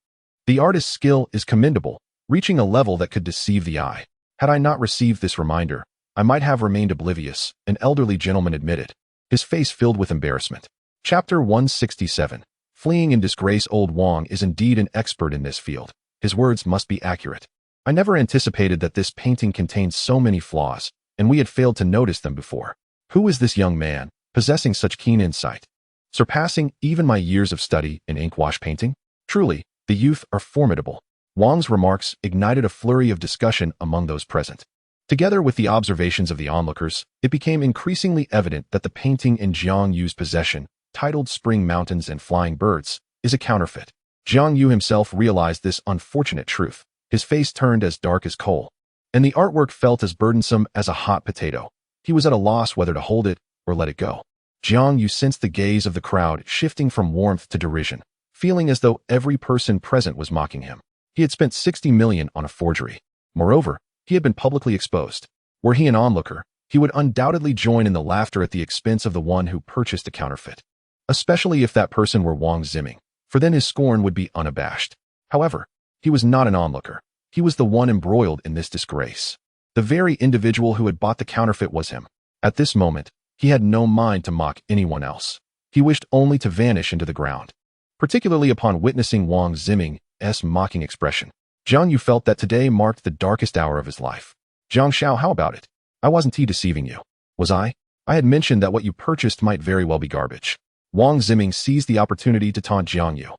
the artist's skill is commendable, reaching a level that could deceive the eye. Had I not received this reminder, I might have remained oblivious, an elderly gentleman admitted, his face filled with embarrassment. Chapter 167. Fleeing in disgrace. Old Wang is indeed an expert in this field. His words must be accurate. I never anticipated that this painting contained so many flaws, and we had failed to notice them before. Who is this young man, possessing such keen insight, surpassing even my years of study in ink-wash painting? Truly, the youth are formidable. Wang's remarks ignited a flurry of discussion among those present. Together with the observations of the onlookers, it became increasingly evident that the painting in Jiang Yu's possession, titled Spring Mountains and Flying Birds, is a counterfeit. Jiang Yu himself realized this unfortunate truth. His face turned as dark as coal, and the artwork felt as burdensome as a hot potato. He was at a loss whether to hold it or let it go. Jiang Yu sensed the gaze of the crowd shifting from warmth to derision, feeling as though every person present was mocking him. He had spent 60 million on a forgery. Moreover, he had been publicly exposed. Were he an onlooker, he would undoubtedly join in the laughter at the expense of the one who purchased a counterfeit. Especially if that person were Wang Ziming, for then his scorn would be unabashed. However, he was not an onlooker. He was the one embroiled in this disgrace. The very individual who had bought the counterfeit was him. At this moment, he had no mind to mock anyone else. He wished only to vanish into the ground. Particularly upon witnessing Wang Ziming's mocking expression, Jiang Yu felt that today marked the darkest hour of his life. Jiang Xiao, how about it? I wasn't deceiving you, was I? I had mentioned that what you purchased might very well be garbage. Wang Ziming seized the opportunity to taunt Jiang Yu,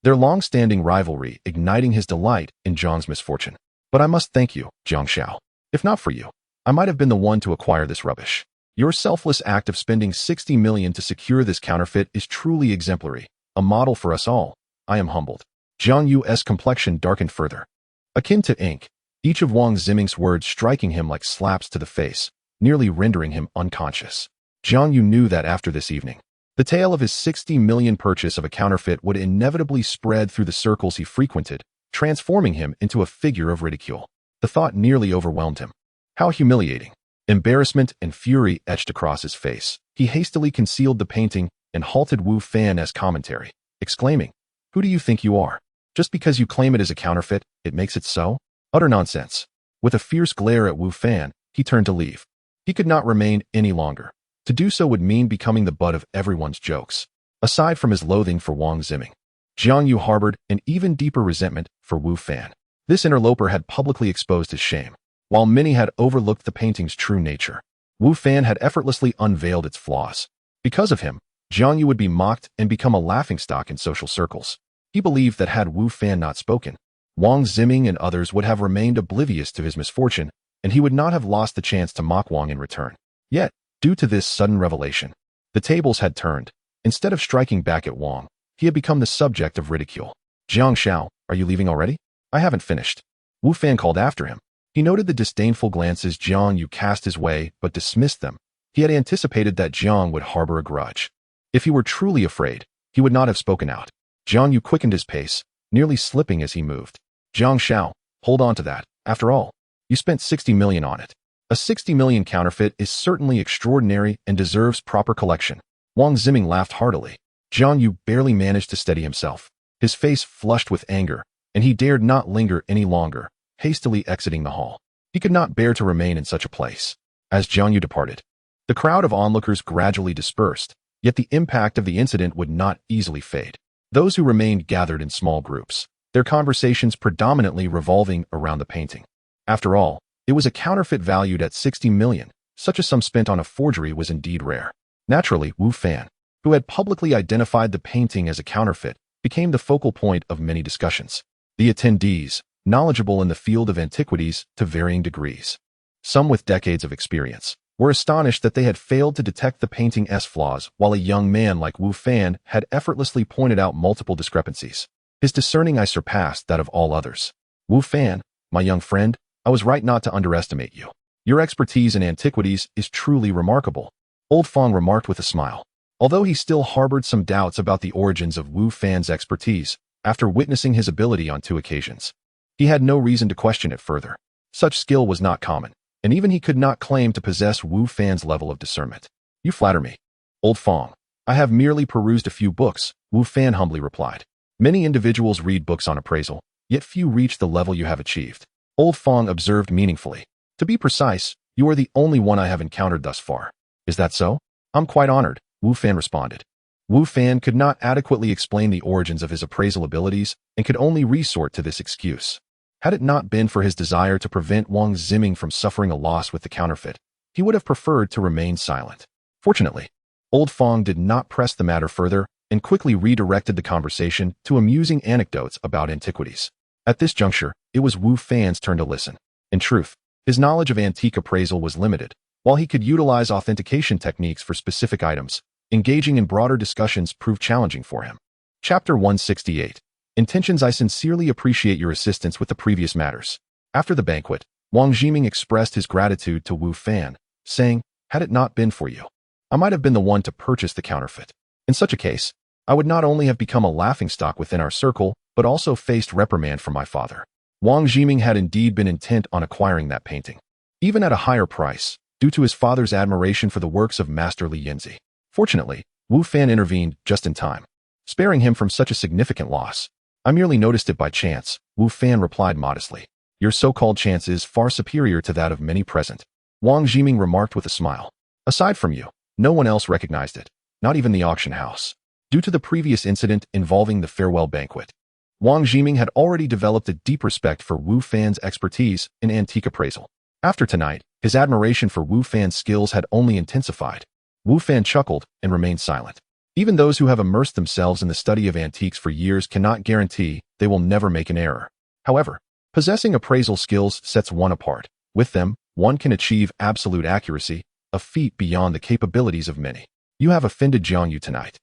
their long-standing rivalry igniting his delight in Jiang's misfortune. But I must thank you, Jiang Xiao. If not for you, I might have been the one to acquire this rubbish. Your selfless act of spending 60 million to secure this counterfeit is truly exemplary, a model for us all. I am humbled. Jiang Yu's complexion darkened further. Akin to ink, each of Wang Ziming's words striking him like slaps to the face, nearly rendering him unconscious. Jiang Yu knew that after this evening, the tale of his 60 million purchase of a counterfeit would inevitably spread through the circles he frequented, transforming him into a figure of ridicule. The thought nearly overwhelmed him. How humiliating. Embarrassment and fury etched across his face. He hastily concealed the painting and halted Wu Fan's commentary, exclaiming, "Who do you think you are? Just because you claim it as a counterfeit, it makes it so? Utter nonsense." With a fierce glare at Wu Fan, he turned to leave. He could not remain any longer. To do so would mean becoming the butt of everyone's jokes. Aside from his loathing for Wang Ziming, Jiang Yu harbored an even deeper resentment for Wu Fan. This interloper had publicly exposed his shame, while many had overlooked the painting's true nature. Wu Fan had effortlessly unveiled its flaws. Because of him, Jiang Yu would be mocked and become a laughingstock in social circles. He believed that had Wu Fan not spoken, Wang Ziming and others would have remained oblivious to his misfortune, and he would not have lost the chance to mock Wang in return. Yet, due to this sudden revelation, the tables had turned. Instead of striking back at Wang, he had become the subject of ridicule. "Jiang Xiao, are you leaving already?" "I haven't finished." Wu Fan called after him. He noted the disdainful glances Jiang Yu cast his way, but dismissed them. He had anticipated that Jiang would harbor a grudge. If he were truly afraid, he would not have spoken out. Jiang Yu quickened his pace, nearly slipping as he moved. "Jiang Xiao, hold on to that. After all, you spent 60 million on it. A 60 million counterfeit is certainly extraordinary and deserves proper collection." Wang Ziming laughed heartily. Jiang Yu barely managed to steady himself. His face flushed with anger, and he dared not linger any longer, hastily exiting the hall. He could not bear to remain in such a place. As Jiang Yu departed, the crowd of onlookers gradually dispersed, yet the impact of the incident would not easily fade. Those who remained gathered in small groups, their conversations predominantly revolving around the painting. After all, it was a counterfeit valued at 60 million. Such a sum spent on a forgery was indeed rare. Naturally, Wu Fan, who had publicly identified the painting as a counterfeit, became the focal point of many discussions. The attendees, knowledgeable in the field of antiquities to varying degrees, some with decades of experience, were astonished that they had failed to detect the painting's flaws, while a young man like Wu Fan had effortlessly pointed out multiple discrepancies. His discerning eye surpassed that of all others. Wu Fan, my young friend, I was right not to underestimate you. Your expertise in antiquities is truly remarkable, Old Fong remarked with a smile. Although he still harbored some doubts about the origins of Wu Fan's expertise, after witnessing his ability on 2 occasions, he had no reason to question it further. Such skill was not common, and even he could not claim to possess Wu Fan's level of discernment. You flatter me, Old Fong. I have merely perused a few books, Wu Fan humbly replied. Many individuals read books on appraisal, yet few reach the level you have achieved. Old Fong observed meaningfully. To be precise, you are the only one I have encountered thus far. Is that so? I'm quite honored, Wu Fan responded. Wu Fan could not adequately explain the origins of his appraisal abilities and could only resort to this excuse. Had it not been for his desire to prevent Wang Ziming from suffering a loss with the counterfeit, he would have preferred to remain silent. Fortunately, Old Fong did not press the matter further and quickly redirected the conversation to amusing anecdotes about antiquities. At this juncture, it was Wu Fan's turn to listen. In truth, his knowledge of antique appraisal was limited. While he could utilize authentication techniques for specific items, engaging in broader discussions proved challenging for him. Chapter 168. Intentions. I sincerely appreciate your assistance with the previous matters. After the banquet, Wang Ziming expressed his gratitude to Wu Fan, saying, had it not been for you, I might have been the one to purchase the counterfeit. In such a case, I would not only have become a laughingstock within our circle, but also faced reprimand from my father. Wang Ziming had indeed been intent on acquiring that painting, even at a higher price, due to his father's admiration for the works of Master Li Yinzi. Fortunately, Wu Fan intervened just in time, sparing him from such a significant loss. I merely noticed it by chance, Wu Fan replied modestly. Your so-called chance is far superior to that of many present, Wang Ziming remarked with a smile. Aside from you, no one else recognized it, not even the auction house. Due to the previous incident involving the farewell banquet, Wang Ziming had already developed a deep respect for Wu Fan's expertise in antique appraisal. After tonight, his admiration for Wu Fan's skills had only intensified. Wu Fan chuckled and remained silent. Even those who have immersed themselves in the study of antiques for years cannot guarantee they will never make an error. However, possessing appraisal skills sets one apart. With them, one can achieve absolute accuracy, a feat beyond the capabilities of many. You have offended Jiangyu tonight,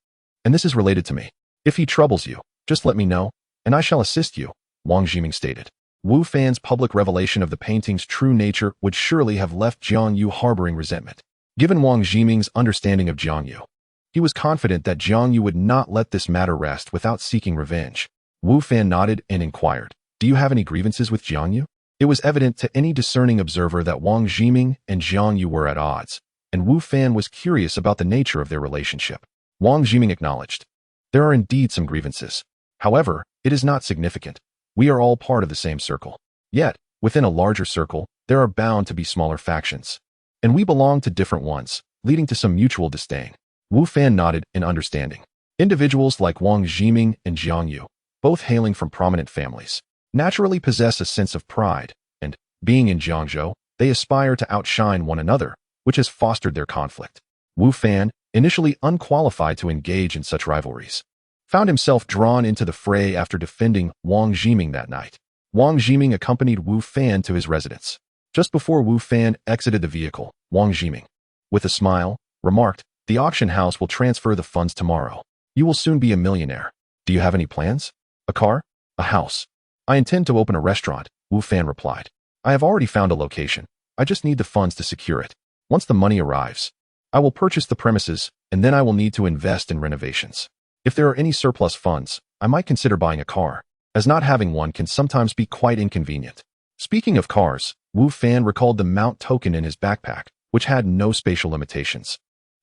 and this is related to me. If he troubles you, just let me know, and I shall assist you, Wang Ziming stated. Wu Fan's public revelation of the painting's true nature would surely have left Jiangyu harboring resentment. Given Wang Ziming's understanding of Jiangyu, he was confident that Jiangyu would not let this matter rest without seeking revenge. Wu Fan nodded and inquired, do you have any grievances with Jiangyu? It was evident to any discerning observer that Wang Ziming and Jiangyu were at odds, and Wu Fan was curious about the nature of their relationship. Wang Ziming acknowledged, there are indeed some grievances. However, it is not significant. We are all part of the same circle. Yet, within a larger circle, there are bound to be smaller factions. And we belong to different ones, leading to some mutual disdain. Wu Fan nodded in understanding. Individuals like Wang Ziming and Jiangyu, both hailing from prominent families, naturally possess a sense of pride, and, being in Jiangzhou, they aspire to outshine one another, which has fostered their conflict. Wu Fan, initially unqualified to engage in such rivalries, found himself drawn into the fray after defending Wang Ziming that night. Wang Ziming accompanied Wu Fan to his residence. Just before Wu Fan exited the vehicle, Wang Ziming, with a smile, remarked, the auction house will transfer the funds tomorrow. You will soon be a millionaire. Do you have any plans? A car? A house? I intend to open a restaurant, Wu Fan replied. I have already found a location. I just need the funds to secure it. Once the money arrives, I will purchase the premises, and then I will need to invest in renovations. If there are any surplus funds, I might consider buying a car, as not having one can sometimes be quite inconvenient. Speaking of cars, Wu Fan recalled the Mount token in his backpack, which had no spatial limitations,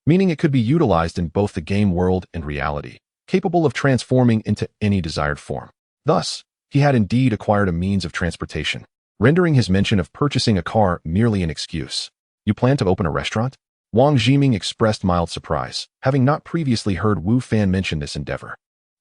meaning it could be utilized in both the game world and reality, capable of transforming into any desired form. Thus, he had indeed acquired a means of transportation, rendering his mention of purchasing a car merely an excuse. You plan to open a restaurant? Wang Ziming expressed mild surprise, having not previously heard Wu Fan mention this endeavor.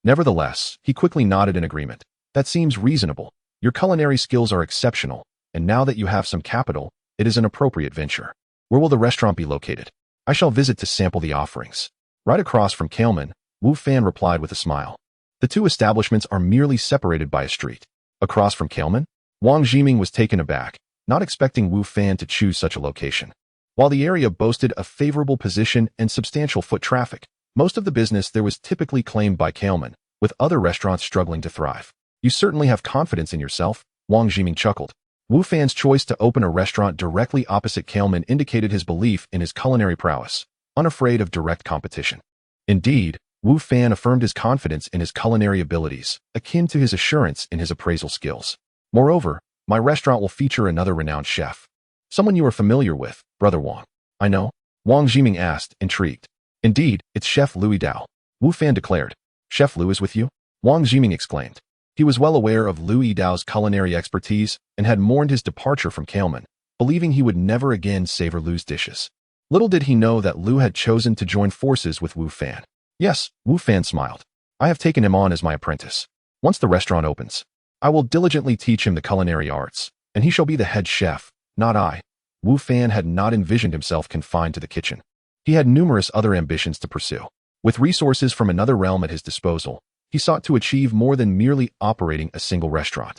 Nevertheless, he quickly nodded in agreement. That seems reasonable. Your culinary skills are exceptional, and now that you have some capital, it is an appropriate venture. Where will the restaurant be located? I shall visit to sample the offerings. Right across from Kailman, Wu Fan replied with a smile. The two establishments are merely separated by a street. Across from Kailman? Wang Ziming was taken aback, not expecting Wu Fan to choose such a location. While the area boasted a favorable position and substantial foot traffic, most of the business there was typically claimed by Kailman, with other restaurants struggling to thrive. You certainly have confidence in yourself, Wang Jiming chuckled. Wu Fan's choice to open a restaurant directly opposite Kailman indicated his belief in his culinary prowess, unafraid of direct competition. Indeed, Wu Fan affirmed his confidence in his culinary abilities, akin to his assurance in his appraisal skills. Moreover, my restaurant will feature another renowned chef. Someone you are familiar with, Brother Wang. I know? Wang Jiming asked, intrigued. Indeed, it's Chef Louis Dao. Wu Fan declared. Chef Liu is with you? Wang Jiming exclaimed. He was well aware of Louis Dao's culinary expertise and had mourned his departure from Kailman, believing he would never again savor Liu's dishes. Little did he know that Liu had chosen to join forces with Wu Fan. Yes, Wu Fan smiled. I have taken him on as my apprentice. Once the restaurant opens, I will diligently teach him the culinary arts, and he shall be the head chef, not I. Wu Fan had not envisioned himself confined to the kitchen. He had numerous other ambitions to pursue. With resources from another realm at his disposal, he sought to achieve more than merely operating a single restaurant.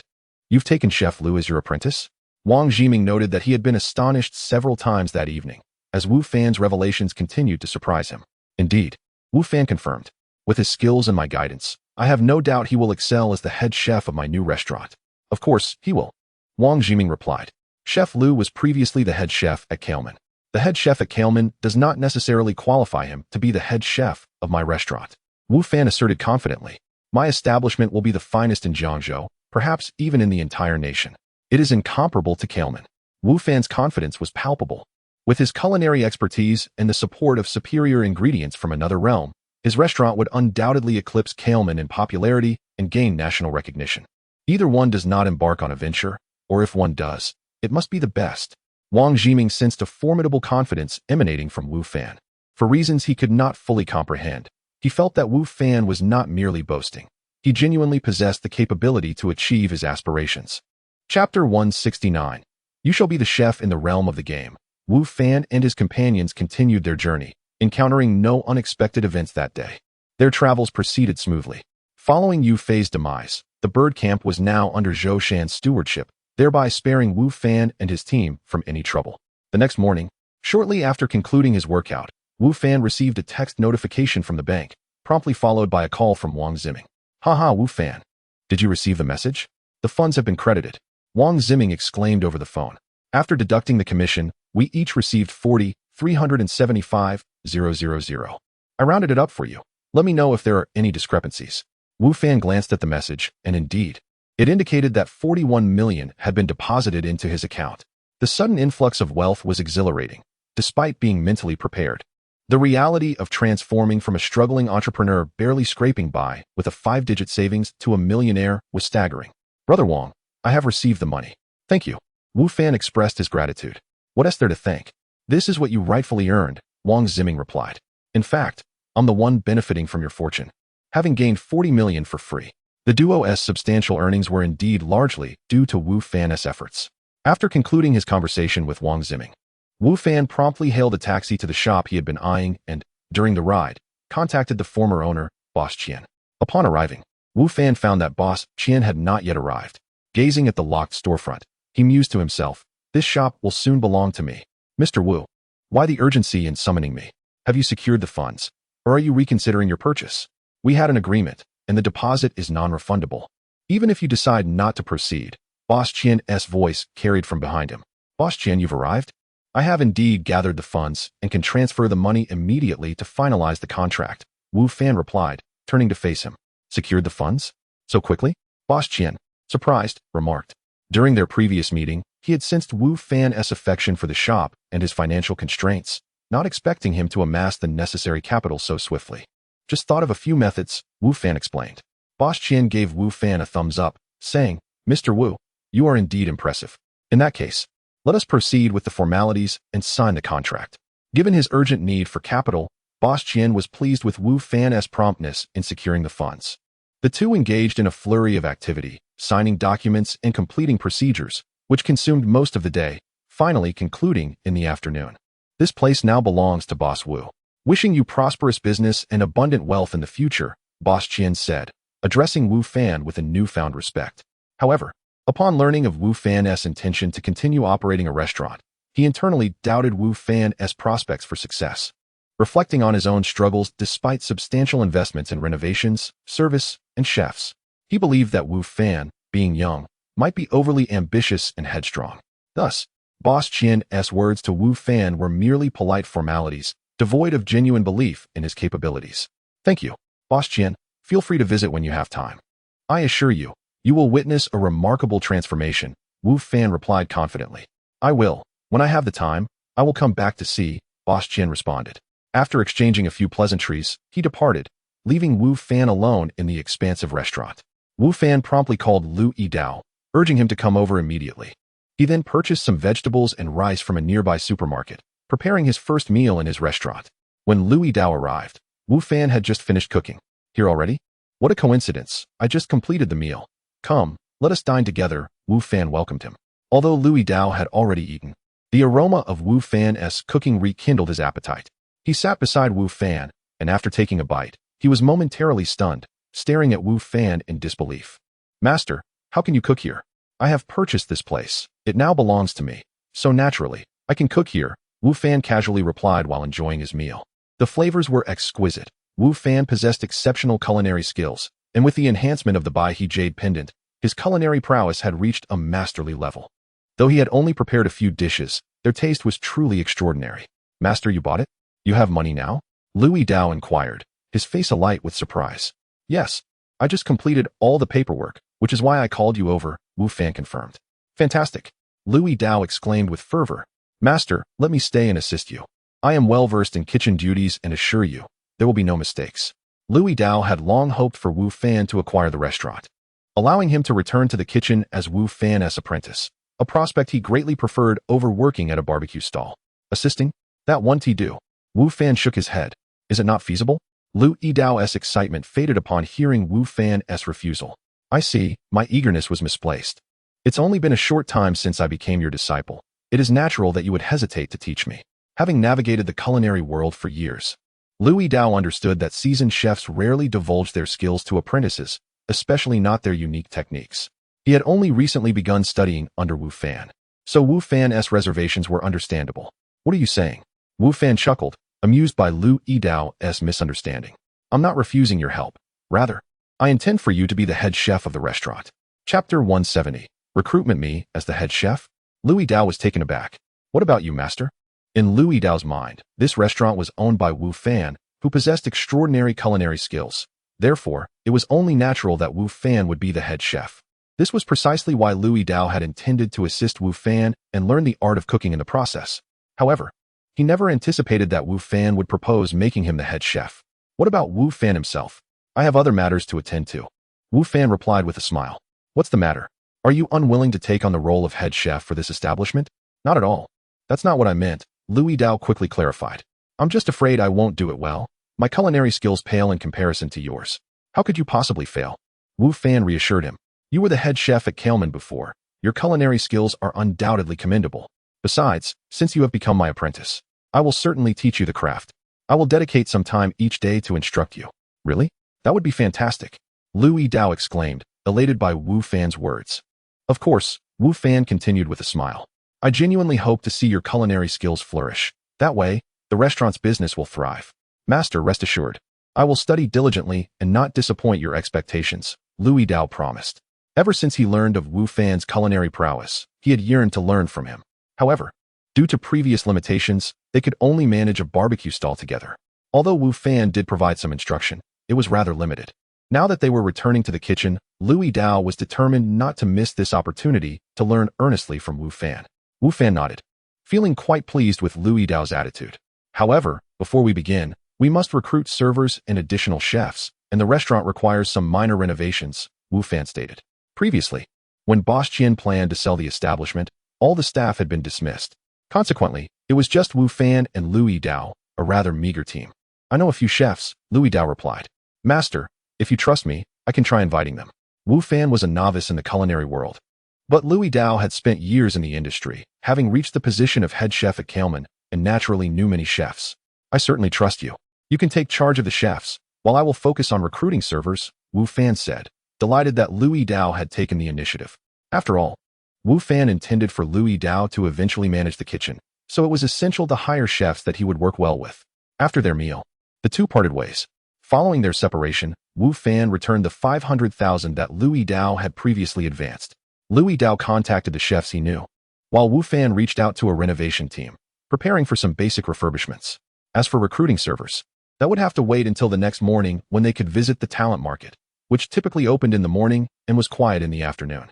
You've taken Chef Liu as your apprentice? Wang Jiming noted that he had been astonished several times that evening, as Wu Fan's revelations continued to surprise him. Indeed, Wu Fan confirmed. With his skills and my guidance, I have no doubt he will excel as the head chef of my new restaurant. Of course, he will. Wang Jiming replied. Chef Liu was previously the head chef at Kailman. The head chef at Kailman does not necessarily qualify him to be the head chef of my restaurant. Wu Fan asserted confidently. My establishment will be the finest in Jiangzhou, perhaps even in the entire nation. It is incomparable to Kailman. Wu Fan's confidence was palpable. With his culinary expertise and the support of superior ingredients from another realm, his restaurant would undoubtedly eclipse Kailman in popularity and gain national recognition. Either one does not embark on a venture, or if one does, it must be the best. Wang Jiming sensed a formidable confidence emanating from Wu Fan. For reasons he could not fully comprehend, he felt that Wu Fan was not merely boasting. He genuinely possessed the capability to achieve his aspirations. Chapter 169. You shall be the chef in the realm of the game. Wu Fan and his companions continued their journey, encountering no unexpected events that day. Their travels proceeded smoothly. Following Yu Fei's demise, the bird camp was now under Zhou Shan's stewardship, thereby sparing Wu Fan and his team from any trouble. The next morning, shortly after concluding his workout, Wu Fan received a text notification from the bank, promptly followed by a call from Wang Jiming. Haha, Wu Fan. Did you receive the message? The funds have been credited. Wang Jiming exclaimed over the phone. After deducting the commission, we each received 40,375,000. I rounded it up for you. Let me know if there are any discrepancies. Wu Fan glanced at the message, and indeed, it indicated that 41 million had been deposited into his account. The sudden influx of wealth was exhilarating, despite being mentally prepared. The reality of transforming from a struggling entrepreneur barely scraping by with a 5-digit savings to a millionaire was staggering. Brother Wang, I have received the money. Thank you. Wu Fan expressed his gratitude. What is there to thank? This is what you rightfully earned, Wang Jiming replied. In fact, I'm the one benefiting from your fortune, having gained 40 million for free. The duo's substantial earnings were indeed largely due to Wu Fan's efforts. After concluding his conversation with Wang Jiming, Wu Fan promptly hailed a taxi to the shop he had been eyeing and, during the ride, contacted the former owner, Boss Qian. Upon arriving, Wu Fan found that Boss Qian had not yet arrived. Gazing at the locked storefront, he mused to himself, this shop will soon belong to me. Mr. Wu, why the urgency in summoning me? Have you secured the funds, or are you reconsidering your purchase? We had an agreement, and the deposit is non-refundable. Even if you decide not to proceed, Boss Qian's voice carried from behind him. Boss Qian, you've arrived? I have indeed gathered the funds and can transfer the money immediately to finalize the contract, Wu Fan replied, turning to face him. Secured the funds? So quickly? Boss Qian, surprised, remarked. During their previous meeting, he had sensed Wu Fan's affection for the shop and his financial constraints, not expecting him to amass the necessary capital so swiftly. Just thought of a few methods, Wu Fan explained. Boss Qian gave Wu Fan a thumbs up, saying, Mr. Wu, you are indeed impressive. In that case, let us proceed with the formalities and sign the contract. Given his urgent need for capital, Boss Qian was pleased with Wu Fan's promptness in securing the funds. The two engaged in a flurry of activity, signing documents and completing procedures, which consumed most of the day, finally concluding in the afternoon. This place now belongs to Boss Wu. Wishing you prosperous business and abundant wealth in the future, Boss Qian said, addressing Wu Fan with a newfound respect. However, upon learning of Wu Fan's intention to continue operating a restaurant, He internally doubted Wu Fan's prospects for success. Reflecting on his own struggles despite substantial investments in renovations, service, and chefs, he believed that Wu Fan, being young, might be overly ambitious and headstrong. Thus, Boss Qian's words to Wu Fan were merely polite formalities, devoid of genuine belief in his capabilities. Thank you, Boss Qian. Feel free to visit when you have time. I assure you, you will witness a remarkable transformation, Wu Fan replied confidently. I will. When I have the time, I will come back to see, Boss Qian responded. After exchanging a few pleasantries, he departed, leaving Wu Fan alone in the expansive restaurant. Wu Fan promptly called Lu Yidao, urging him to come over immediately. He then purchased some vegetables and rice from a nearby supermarket, preparing his first meal in his restaurant. When Lu Yidao arrived, Wu Fan had just finished cooking. Here already? What a coincidence, I just completed the meal. Come, let us dine together, Wu Fan welcomed him. Although Lu Yidao had already eaten, the aroma of Wu Fan's cooking rekindled his appetite. He sat beside Wu Fan, and after taking a bite, he was momentarily stunned, staring at Wu Fan in disbelief. Master, how can you cook here? I have purchased this place. It now belongs to me. So naturally, I can cook here, Wu Fan casually replied while enjoying his meal. The flavors were exquisite. Wu Fan possessed exceptional culinary skills, and with the enhancement of the Bai He Jade pendant, his culinary prowess had reached a masterly level. Though he had only prepared a few dishes, their taste was truly extraordinary. Master, you bought it? You have money now? Lu Yidao inquired, his face alight with surprise. Yes, I just completed all the paperwork, which is why I called you over, Wu Fan confirmed. Fantastic. Lu Yidao exclaimed with fervor. Master, let me stay and assist you. I am well versed in kitchen duties and assure you, there will be no mistakes. Lu Yidao had long hoped for Wu Fan to acquire the restaurant, allowing him to return to the kitchen as Wu Fan's apprentice, a prospect he greatly preferred over working at a barbecue stall. Assisting? That won't he do? Wu Fan shook his head. Is it not feasible? Lu Yidao's excitement faded upon hearing Wu Fan's refusal. I see, my eagerness was misplaced. It's only been a short time since I became your disciple. It is natural that you would hesitate to teach me, having navigated the culinary world for years. Lu Yidao understood that seasoned chefs rarely divulge their skills to apprentices, especially not their unique techniques. He had only recently begun studying under Wu Fan, so Wu Fan's reservations were understandable. What are you saying? Wu Fan chuckled, amused by Lu Yidao's misunderstanding. I'm not refusing your help. Rather, I intend for you to be the head chef of the restaurant. Chapter 170. Recruitment me as the head chef? Lu Yidao was taken aback. What about you, master? In Lu Yidao's mind, this restaurant was owned by Wu Fan, who possessed extraordinary culinary skills. Therefore, it was only natural that Wu Fan would be the head chef. This was precisely why Lu Yidao had intended to assist Wu Fan and learn the art of cooking in the process. However, he never anticipated that Wu Fan would propose making him the head chef. What about Wu Fan himself? I have other matters to attend to. Wu Fan replied with a smile. What's the matter? Are you unwilling to take on the role of head chef for this establishment? Not at all. That's not what I meant, Lu Yidao quickly clarified. I'm just afraid I won't do it well. My culinary skills pale in comparison to yours. How could you possibly fail? Wu Fan reassured him. You were the head chef at Ailments before. Your culinary skills are undoubtedly commendable. Besides, since you have become my apprentice, I will certainly teach you the craft. I will dedicate some time each day to instruct you. Really? That would be fantastic. Lu Yidao exclaimed, elated by Wu Fan's words. Of course, Wu Fan continued with a smile. I genuinely hope to see your culinary skills flourish. That way, the restaurant's business will thrive. Master, rest assured. I will study diligently and not disappoint your expectations, Lu Yidao promised. Ever since he learned of Wu Fan's culinary prowess, he had yearned to learn from him. However, due to previous limitations, they could only manage a barbecue stall together. Although Wu Fan did provide some instruction, it was rather limited. Now that they were returning to the kitchen, Lu Yidao was determined not to miss this opportunity to learn earnestly from Wu Fan. Wu Fan nodded, feeling quite pleased with Lu Yidao's attitude. However, before we begin, we must recruit servers and additional chefs, and the restaurant requires some minor renovations, Wu Fan stated. Previously, when Boss Qian planned to sell the establishment, all the staff had been dismissed. Consequently, it was just Wu Fan and Lu Yidao, a rather meager team. I know a few chefs, Lu Yidao replied. Master, if you trust me, I can try inviting them. Wu Fan was a novice in the culinary world, but Lu Yidao had spent years in the industry, having reached the position of head chef at Ailments, and naturally knew many chefs. I certainly trust you. You can take charge of the chefs, while I will focus on recruiting servers, Wu Fan said, delighted that Lu Yidao had taken the initiative. After all, Wu Fan intended for Lu Yidao to eventually manage the kitchen, so it was essential to hire chefs that he would work well with. After their meal, the two parted ways. Following their separation, Wu Fan returned the 500,000 that Louis Dao had previously advanced. Louis Dao contacted the chefs he knew, while Wu Fan reached out to a renovation team, preparing for some basic refurbishments. As for recruiting servers, that would have to wait until the next morning when they could visit the talent market, which typically opened in the morning and was quiet in the afternoon.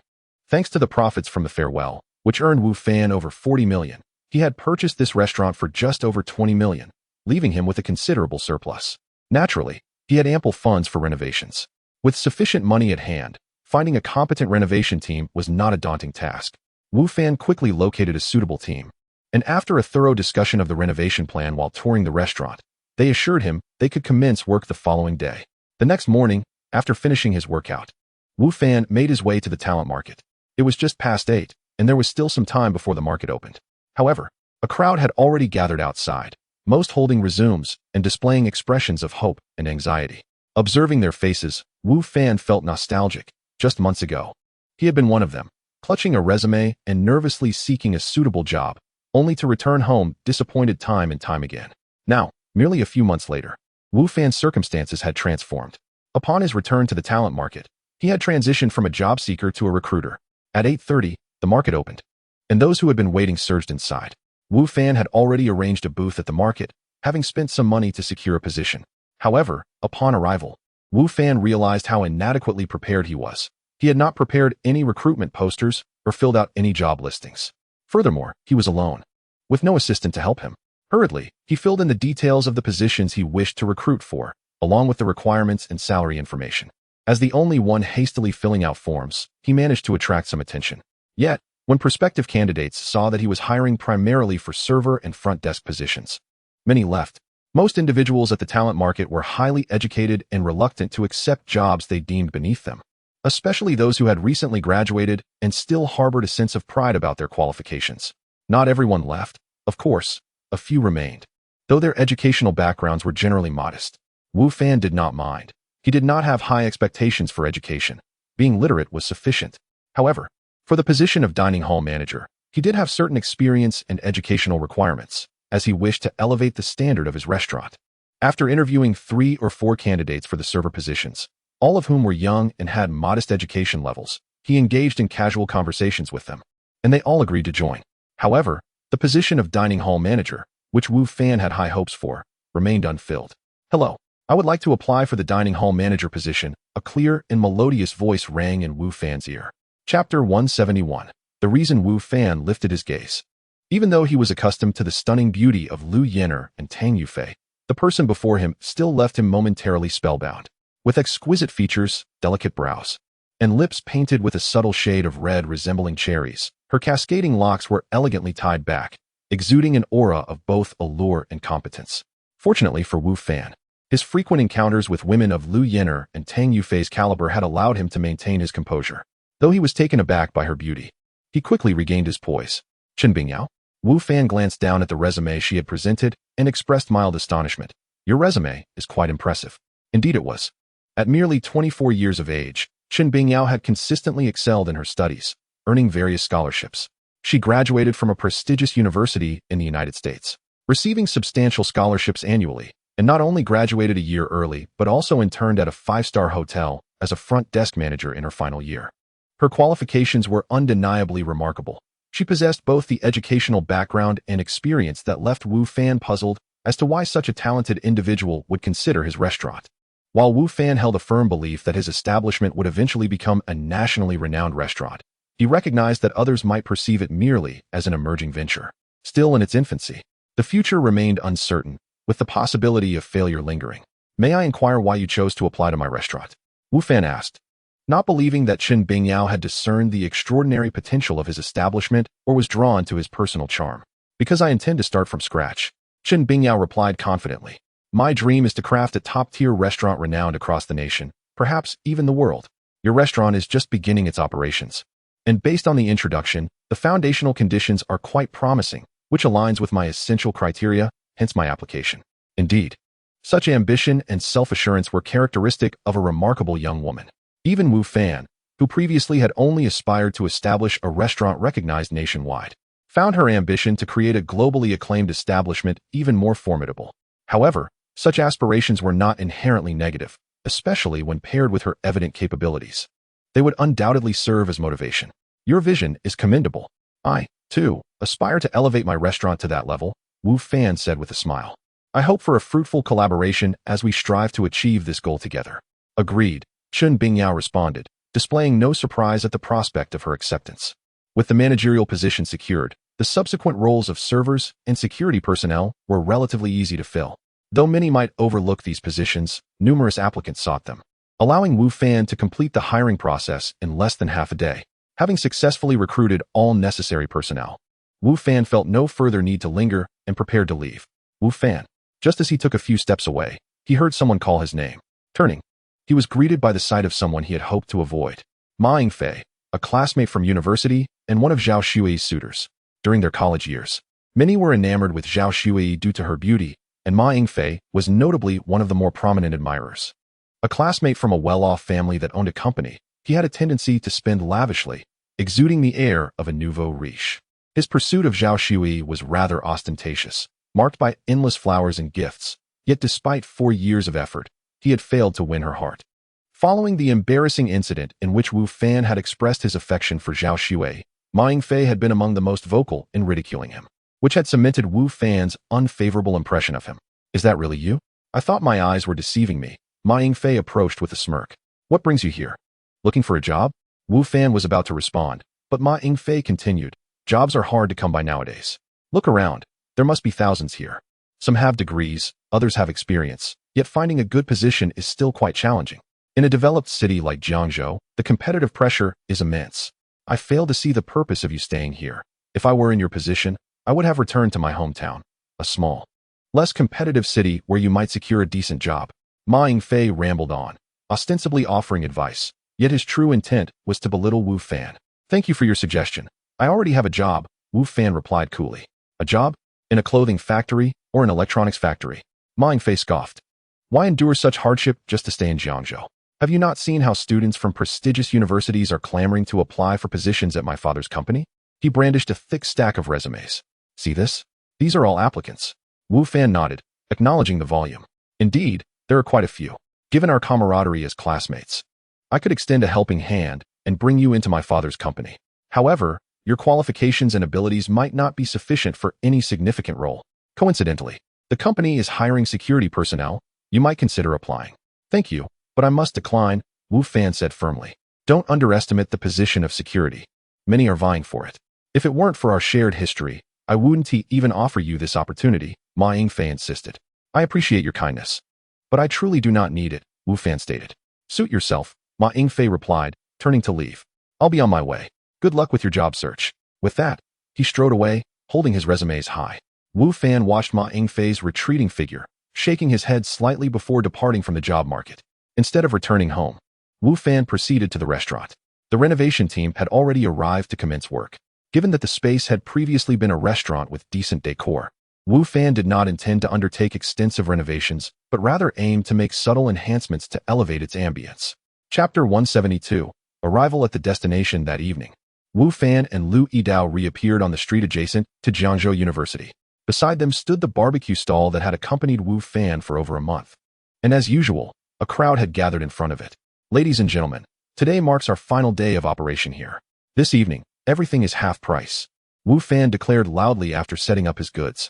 Thanks to the profits from the farewell, which earned Wu Fan over 40 million, he had purchased this restaurant for just over 20 million, leaving him with a considerable surplus. Naturally, he had ample funds for renovations. With sufficient money at hand, finding a competent renovation team was not a daunting task. Wu Fan quickly located a suitable team, and after a thorough discussion of the renovation plan while touring the restaurant, they assured him they could commence work the following day. The next morning, after finishing his workout, Wu Fan made his way to the talent market. It was just past 8, and there was still some time before the market opened. However, a crowd had already gathered outside, most holding resumes and displaying expressions of hope and anxiety. Observing their faces, Wu Fan felt nostalgic. Just months ago, he had been one of them, clutching a resume and nervously seeking a suitable job, only to return home disappointed time and time again. Now, merely a few months later, Wu Fan's circumstances had transformed. Upon his return to the talent market, he had transitioned from a job seeker to a recruiter. At 8:30, the market opened, and those who had been waiting surged inside. Wu Fan had already arranged a booth at the market, having spent some money to secure a position. However, upon arrival, Wu Fan realized how inadequately prepared he was. He had not prepared any recruitment posters or filled out any job listings. Furthermore, he was alone, with no assistant to help him. Hurriedly, he filled in the details of the positions he wished to recruit for, along with the requirements and salary information. As the only one hastily filling out forms, he managed to attract some attention. Yet, when prospective candidates saw that he was hiring primarily for server and front desk positions, many left. Most individuals at the talent market were highly educated and reluctant to accept jobs they deemed beneath them, especially those who had recently graduated and still harbored a sense of pride about their qualifications. Not everyone left, of course. A few remained. Though their educational backgrounds were generally modest, Wu Fan did not mind. He did not have high expectations for education. Being literate was sufficient. However, for the position of dining hall manager, he did have certain experience and educational requirements, as he wished to elevate the standard of his restaurant. After interviewing 3 or 4 candidates for the server positions, all of whom were young and had modest education levels, he engaged in casual conversations with them, and they all agreed to join. However, the position of dining hall manager, which Wu Fan had high hopes for, remained unfilled. "Hello, I would like to apply for the dining hall manager position," a clear and melodious voice rang in Wu Fan's ear. Chapter 171. The reason Wu Fan lifted his gaze. Even though he was accustomed to the stunning beauty of Liu Yan'er and Tang Yufei, the person before him still left him momentarily spellbound. With exquisite features, delicate brows, and lips painted with a subtle shade of red resembling cherries, her cascading locks were elegantly tied back, exuding an aura of both allure and competence. Fortunately for Wu Fan, his frequent encounters with women of Liu Yan'er and Tang Yufei's caliber had allowed him to maintain his composure. Though he was taken aback by her beauty, he quickly regained his poise. "Chen Bingyao?" Wu Fan glanced down at the resume she had presented and expressed mild astonishment. "Your resume is quite impressive." Indeed it was. At merely 24 years of age, Chen Bingyao had consistently excelled in her studies, earning various scholarships. She graduated from a prestigious university in the United States, receiving substantial scholarships annually, and not only graduated a year early, but also interned at a 5-star hotel as a front desk manager in her final year. Her qualifications were undeniably remarkable. She possessed both the educational background and experience that left Wu Fan puzzled as to why such a talented individual would consider his restaurant. While Wu Fan held a firm belief that his establishment would eventually become a nationally renowned restaurant, he recognized that others might perceive it merely as an emerging venture. Still in its infancy, the future remained uncertain, with the possibility of failure lingering. "May I inquire why you chose to apply to my restaurant?" Wu Fan asked, not believing that Chen Bingyao had discerned the extraordinary potential of his establishment or was drawn to his personal charm. "Because I intend to start from scratch," Chen Bingyao replied confidently. "My dream is to craft a top-tier restaurant renowned across the nation, perhaps even the world. Your restaurant is just beginning its operations, and based on the introduction, the foundational conditions are quite promising, which aligns with my essential criteria, hence my application." Indeed, such ambition and self-assurance were characteristic of a remarkable young woman. Even Wu Fan, who previously had only aspired to establish a restaurant recognized nationwide, found her ambition to create a globally acclaimed establishment even more formidable. However, such aspirations were not inherently negative, especially when paired with her evident capabilities. They would undoubtedly serve as motivation. Your vision is commendable. I, too, aspire to elevate my restaurant to that level, Wu Fan said with a smile. I hope for a fruitful collaboration as we strive to achieve this goal together. Agreed, Chun Bingyao responded, displaying no surprise at the prospect of her acceptance. With the managerial position secured, the subsequent roles of servers and security personnel were relatively easy to fill. Though many might overlook these positions, numerous applicants sought them, allowing Wu Fan to complete the hiring process in less than half a day. Having successfully recruited all necessary personnel, Wu Fan felt no further need to linger and prepared to leave. Wu Fan. Just as he took a few steps away, he heard someone call his name. Turning, he was greeted by the sight of someone he had hoped to avoid. Ma Yingfei, a classmate from university and one of Zhao Xui's suitors. During their college years, many were enamored with Zhao Xui due to her beauty, and Ma Yingfei was notably one of the more prominent admirers. A classmate from a well-off family that owned a company, he had a tendency to spend lavishly, exuding the air of a nouveau riche. His pursuit of Zhao Xui was rather ostentatious, marked by endless flowers and gifts, yet despite 4 years of effort, he had failed to win her heart. Following the embarrassing incident in which Wu Fan had expressed his affection for Zhao Xui, Ma Yingfei had been among the most vocal in ridiculing him, which had cemented Wu Fan's unfavorable impression of him. Is that really you? I thought my eyes were deceiving me. Ma Yingfei approached with a smirk. What brings you here? Looking for a job? Wu Fan was about to respond, but Ma Yingfei continued. Jobs are hard to come by nowadays. Look around. There must be thousands here. Some have degrees, others have experience, yet finding a good position is still quite challenging. In a developed city like Jiangzhou, the competitive pressure is immense. I fail to see the purpose of you staying here. If I were in your position, I would have returned to my hometown, a small, less competitive city where you might secure a decent job. Ma Yingfei rambled on, ostensibly offering advice, yet his true intent was to belittle Wu Fan. Thank you for your suggestion. I already have a job, Wu Fan replied coolly. A job? In a clothing factory or an electronics factory? Ma Yingfei scoffed. Why endure such hardship just to stay in Jiangzhou? Have you not seen how students from prestigious universities are clamoring to apply for positions at my father's company? He brandished a thick stack of resumes. See this? These are all applicants. Wu Fan nodded, acknowledging the volume. Indeed, there are quite a few. Given our camaraderie as classmates, I could extend a helping hand and bring you into my father's company. However, your qualifications and abilities might not be sufficient for any significant role. Coincidentally, the company is hiring security personnel. You might consider applying. Thank you, but I must decline, Wu Fan said firmly. Don't underestimate the position of security. Many are vying for it. If it weren't for our shared history, I wouldn't even offer you this opportunity, Ma Yingfei insisted. I appreciate your kindness, but I truly do not need it, Wu Fan stated. Suit yourself, Ma Yingfei replied, turning to leave. I'll be on my way. Good luck with your job search. With that, he strode away, holding his resumes high. Wu Fan watched Ma Yingfei's retreating figure, shaking his head slightly before departing from the job market. Instead of returning home, Wu Fan proceeded to the restaurant. The renovation team had already arrived to commence work. Given that the space had previously been a restaurant with decent decor, Wu Fan did not intend to undertake extensive renovations, but rather aimed to make subtle enhancements to elevate its ambience. Chapter 172. Arrival at the destination that evening. Wu Fan and Lu Yidao reappeared on the street adjacent to Jiangzhou University. Beside them stood the barbecue stall that had accompanied Wu Fan for over a month. And as usual, a crowd had gathered in front of it. Ladies and gentlemen, today marks our final day of operation here. This evening, everything is half price, Wu Fan declared loudly after setting up his goods.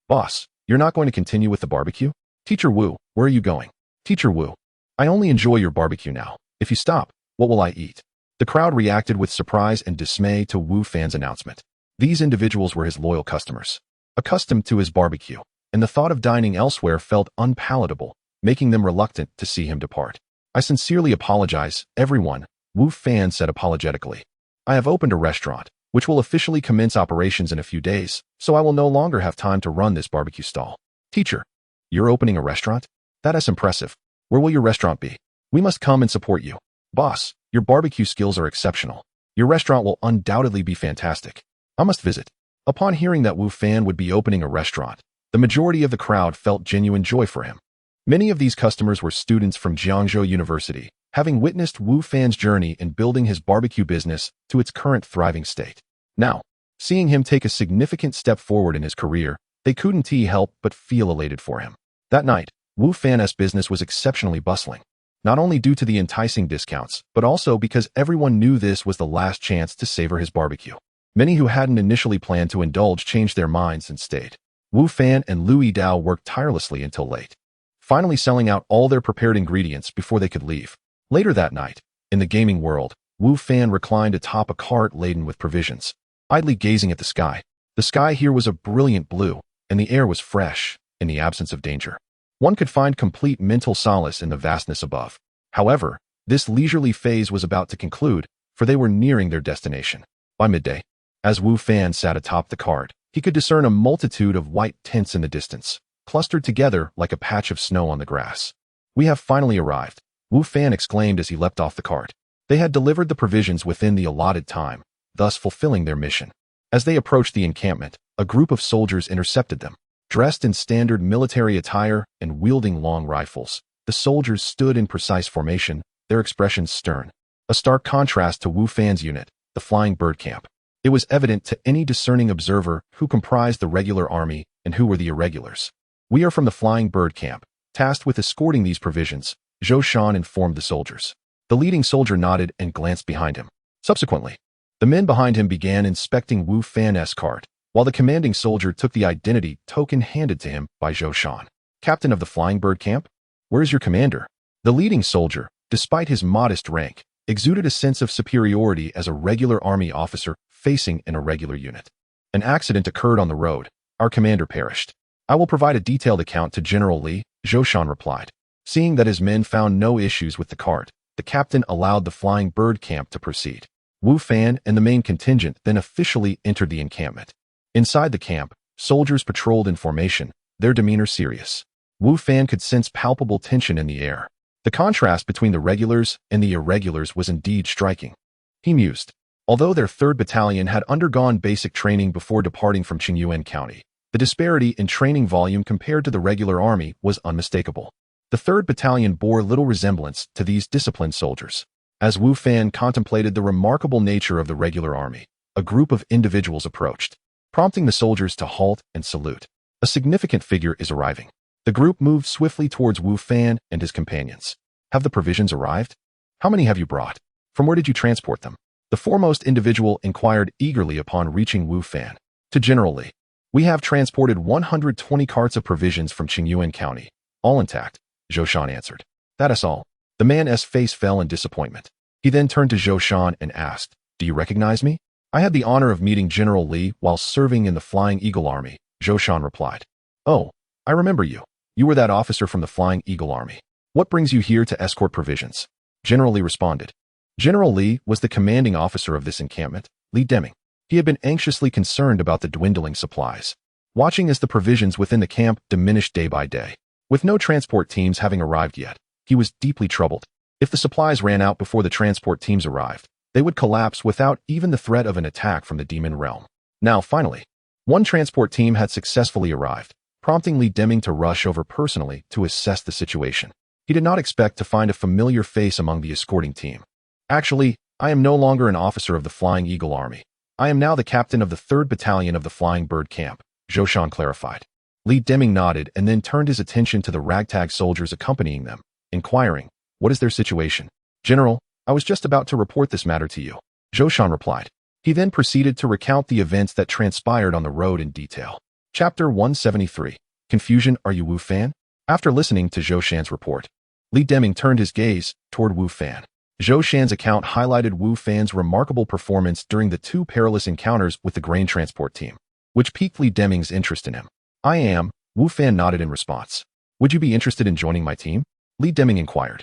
Boss, you're not going to continue with the barbecue? Teacher Wu, where are you going? Teacher Wu, I only enjoy your barbecue now. If you stop, what will I eat? The crowd reacted with surprise and dismay to Wu Fan's announcement. These individuals were his loyal customers, accustomed to his barbecue, and the thought of dining elsewhere felt unpalatable, making them reluctant to see him depart. I sincerely apologize, everyone, Wu Fan said apologetically. I have opened a restaurant, which will officially commence operations in a few days, so I will no longer have time to run this barbecue stall. Teacher, you're opening a restaurant? That is impressive. Where will your restaurant be? We must come and support you. Boss, your barbecue skills are exceptional. Your restaurant will undoubtedly be fantastic. I must visit. Upon hearing that Wu Fan would be opening a restaurant, the majority of the crowd felt genuine joy for him. Many of these customers were students from Jiangzhou University, having witnessed Wu Fan's journey in building his barbecue business to its current thriving state. Now, Seeing him take a significant step forward in his career, they couldn't help but feel elated for him. That night, Wu Fan's business was exceptionally bustling, not only due to the enticing discounts, but also because everyone knew this was the last chance to savor his barbecue. Many who hadn't initially planned to indulge changed their minds and stayed. Wu Fan and Louis Dao worked tirelessly until late, finally selling out all their prepared ingredients before they could leave. Later that night, in the gaming world, Wu Fan reclined atop a cart laden with provisions, idly gazing at the sky. The sky here was a brilliant blue, and the air was fresh, in the absence of danger. One could find complete mental solace in the vastness above. However, this leisurely phase was about to conclude, for they were nearing their destination. By midday, as Wu Fan sat atop the cart, he could discern a multitude of white tents in the distance, clustered together like a patch of snow on the grass. "We have finally arrived," Wu Fan exclaimed as he leapt off the cart. They had delivered the provisions within the allotted time, thus fulfilling their mission. As they approached the encampment, a group of soldiers intercepted them. Dressed in standard military attire and wielding long rifles, the soldiers stood in precise formation, their expressions stern. A stark contrast to Wu Fan's unit, the Flying Bird Camp. It was evident to any discerning observer who comprised the regular army and who were the irregulars. "We are from the Flying Bird Camp, tasked with escorting these provisions," Zhou Shan informed the soldiers. The leading soldier nodded and glanced behind him. Subsequently, the men behind him began inspecting Wu Fan's cart, while the commanding soldier took the identity token handed to him by Zhou Shan. "Captain of the Flying Bird Camp? Where is your commander?" The leading soldier, despite his modest rank, exuded a sense of superiority as a regular army officer facing an irregular unit. "An accident occurred on the road. Our commander perished. I will provide a detailed account to General Li," Zhou Shan replied. Seeing that his men found no issues with the cart, the captain allowed the Flying Bird Camp to proceed. Wu Fan and the main contingent then officially entered the encampment. Inside the camp, soldiers patrolled in formation, their demeanor serious. Wu Fan could sense palpable tension in the air. The contrast between the regulars and the irregulars was indeed striking. He mused. Although their 3rd Battalion had undergone basic training before departing from Qingyuan County, the disparity in training volume compared to the regular army was unmistakable. The 3rd Battalion bore little resemblance to these disciplined soldiers. As Wu Fan contemplated the remarkable nature of the regular army, a group of individuals approached, prompting the soldiers to halt and salute. "A significant figure is arriving." The group moved swiftly towards Wu Fan and his companions. "Have the provisions arrived? How many have you brought? From where did you transport them?" The foremost individual inquired eagerly upon reaching Wu Fan. To General Li, "We have transported 120 carts of provisions from Qingyuan County, all intact," Zhou Shan answered. "That is all." The man's face fell in disappointment. He then turned to Zhou Shan and asked, "Do you recognize me?" "I had the honor of meeting General Li while serving in the Flying Eagle Army," Zhou Shan replied. "Oh, I remember you. You were that officer from the Flying Eagle Army. What brings you here to escort provisions?" General Li responded. General Li was the commanding officer of this encampment, Li Deming. He had been anxiously concerned about the dwindling supplies, watching as the provisions within the camp diminished day by day. With no transport teams having arrived yet, he was deeply troubled. If the supplies ran out before the transport teams arrived, they would collapse without even the threat of an attack from the demon realm. Now, finally, one transport team had successfully arrived, prompting Li Deming to rush over personally to assess the situation. He did not expect to find a familiar face among the escorting team. "Actually, I am no longer an officer of the Flying Eagle Army. I am now the captain of the 3rd Battalion of the Flying Bird Camp," Zhou Shan clarified. Li Deming nodded and then turned his attention to the ragtag soldiers accompanying them, inquiring, "What is their situation?" "General, I was just about to report this matter to you," Zhou Shan replied. He then proceeded to recount the events that transpired on the road in detail. Chapter 173. Confusion. Are you Wu Fan? After listening to Zhou Shan's report, Li Deming turned his gaze toward Wu Fan. Zhou Shan's account highlighted Wu Fan's remarkable performance during the 2 perilous encounters with the grain transport team, which piqued Li Deming's interest in him. "I am," Wu Fan nodded in response. "Would you be interested in joining my team?" Li Deming inquired.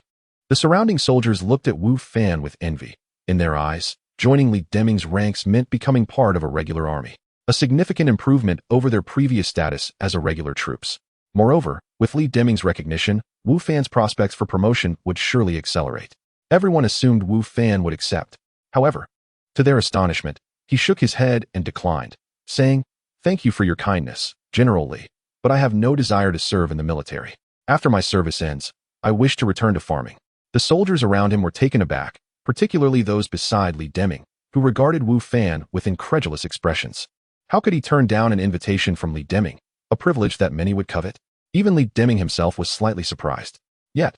The surrounding soldiers looked at Wu Fan with envy. In their eyes, joining Li Deming's ranks meant becoming part of a regular army, a significant improvement over their previous status as irregular troops. Moreover, with Li Deming's recognition, Wu Fan's prospects for promotion would surely accelerate. Everyone assumed Wu Fan would accept. However, to their astonishment, he shook his head and declined, saying, "Thank you for your kindness, General Li, but I have no desire to serve in the military. After my service ends, I wish to return to farming." The soldiers around him were taken aback, particularly those beside Li Deming, who regarded Wu Fan with incredulous expressions. How could he turn down an invitation from Li Deming, a privilege that many would covet? Even Li Deming himself was slightly surprised. Yet,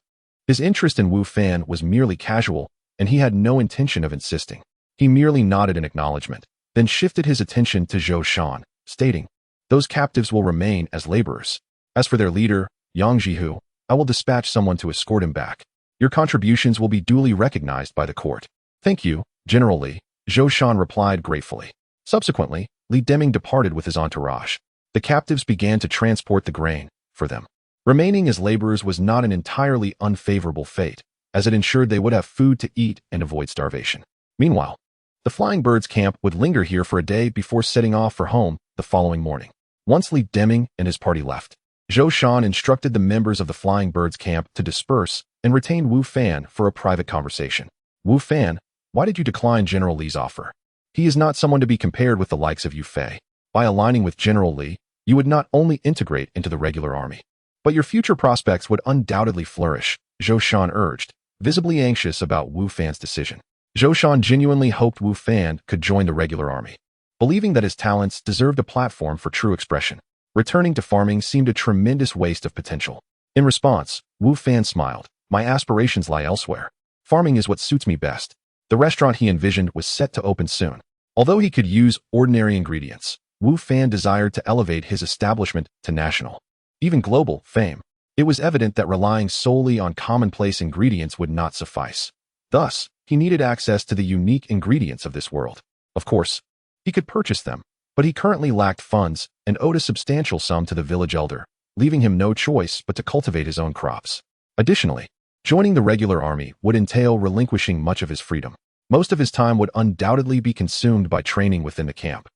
his interest in Wu Fan was merely casual, and he had no intention of insisting. He merely nodded in acknowledgement, then shifted his attention to Zhou Shan, stating, "Those captives will remain as laborers. As for their leader, Yang Jihu, I will dispatch someone to escort him back. Your contributions will be duly recognized by the court." "Thank you, General Li," Zhou Shan replied gratefully. Subsequently, Li Deming departed with his entourage. The captives began to transport the grain for them. Remaining as laborers was not an entirely unfavorable fate, as it ensured they would have food to eat and avoid starvation. Meanwhile, the Flying Birds camp would linger here for a day before setting off for home the following morning. Once Li Deming and his party left, Zhou Shan instructed the members of the Flying Birds camp to disperse and retain Wu Fan for a private conversation. "Wu Fan, why did you decline General Li's offer? He is not someone to be compared with the likes of Yu Fei. By aligning with General Li, you would not only integrate into the regular army, but your future prospects would undoubtedly flourish," Zhou Shan urged, visibly anxious about Wu Fan's decision. Zhou Shan genuinely hoped Wu Fan could join the regular army, believing that his talents deserved a platform for true expression. Returning to farming seemed a tremendous waste of potential. In response, Wu Fan smiled. "My aspirations lie elsewhere. Farming is what suits me best." The restaurant he envisioned was set to open soon. Although he could use ordinary ingredients, Wu Fan desired to elevate his establishment to national, even global, fame. It was evident that relying solely on commonplace ingredients would not suffice. Thus, he needed access to the unique ingredients of this world. Of course, he could purchase them, but he currently lacked funds and owed a substantial sum to the village elder, leaving him no choice but to cultivate his own crops. Additionally, joining the regular army would entail relinquishing much of his freedom. Most of his time would undoubtedly be consumed by training within the camp,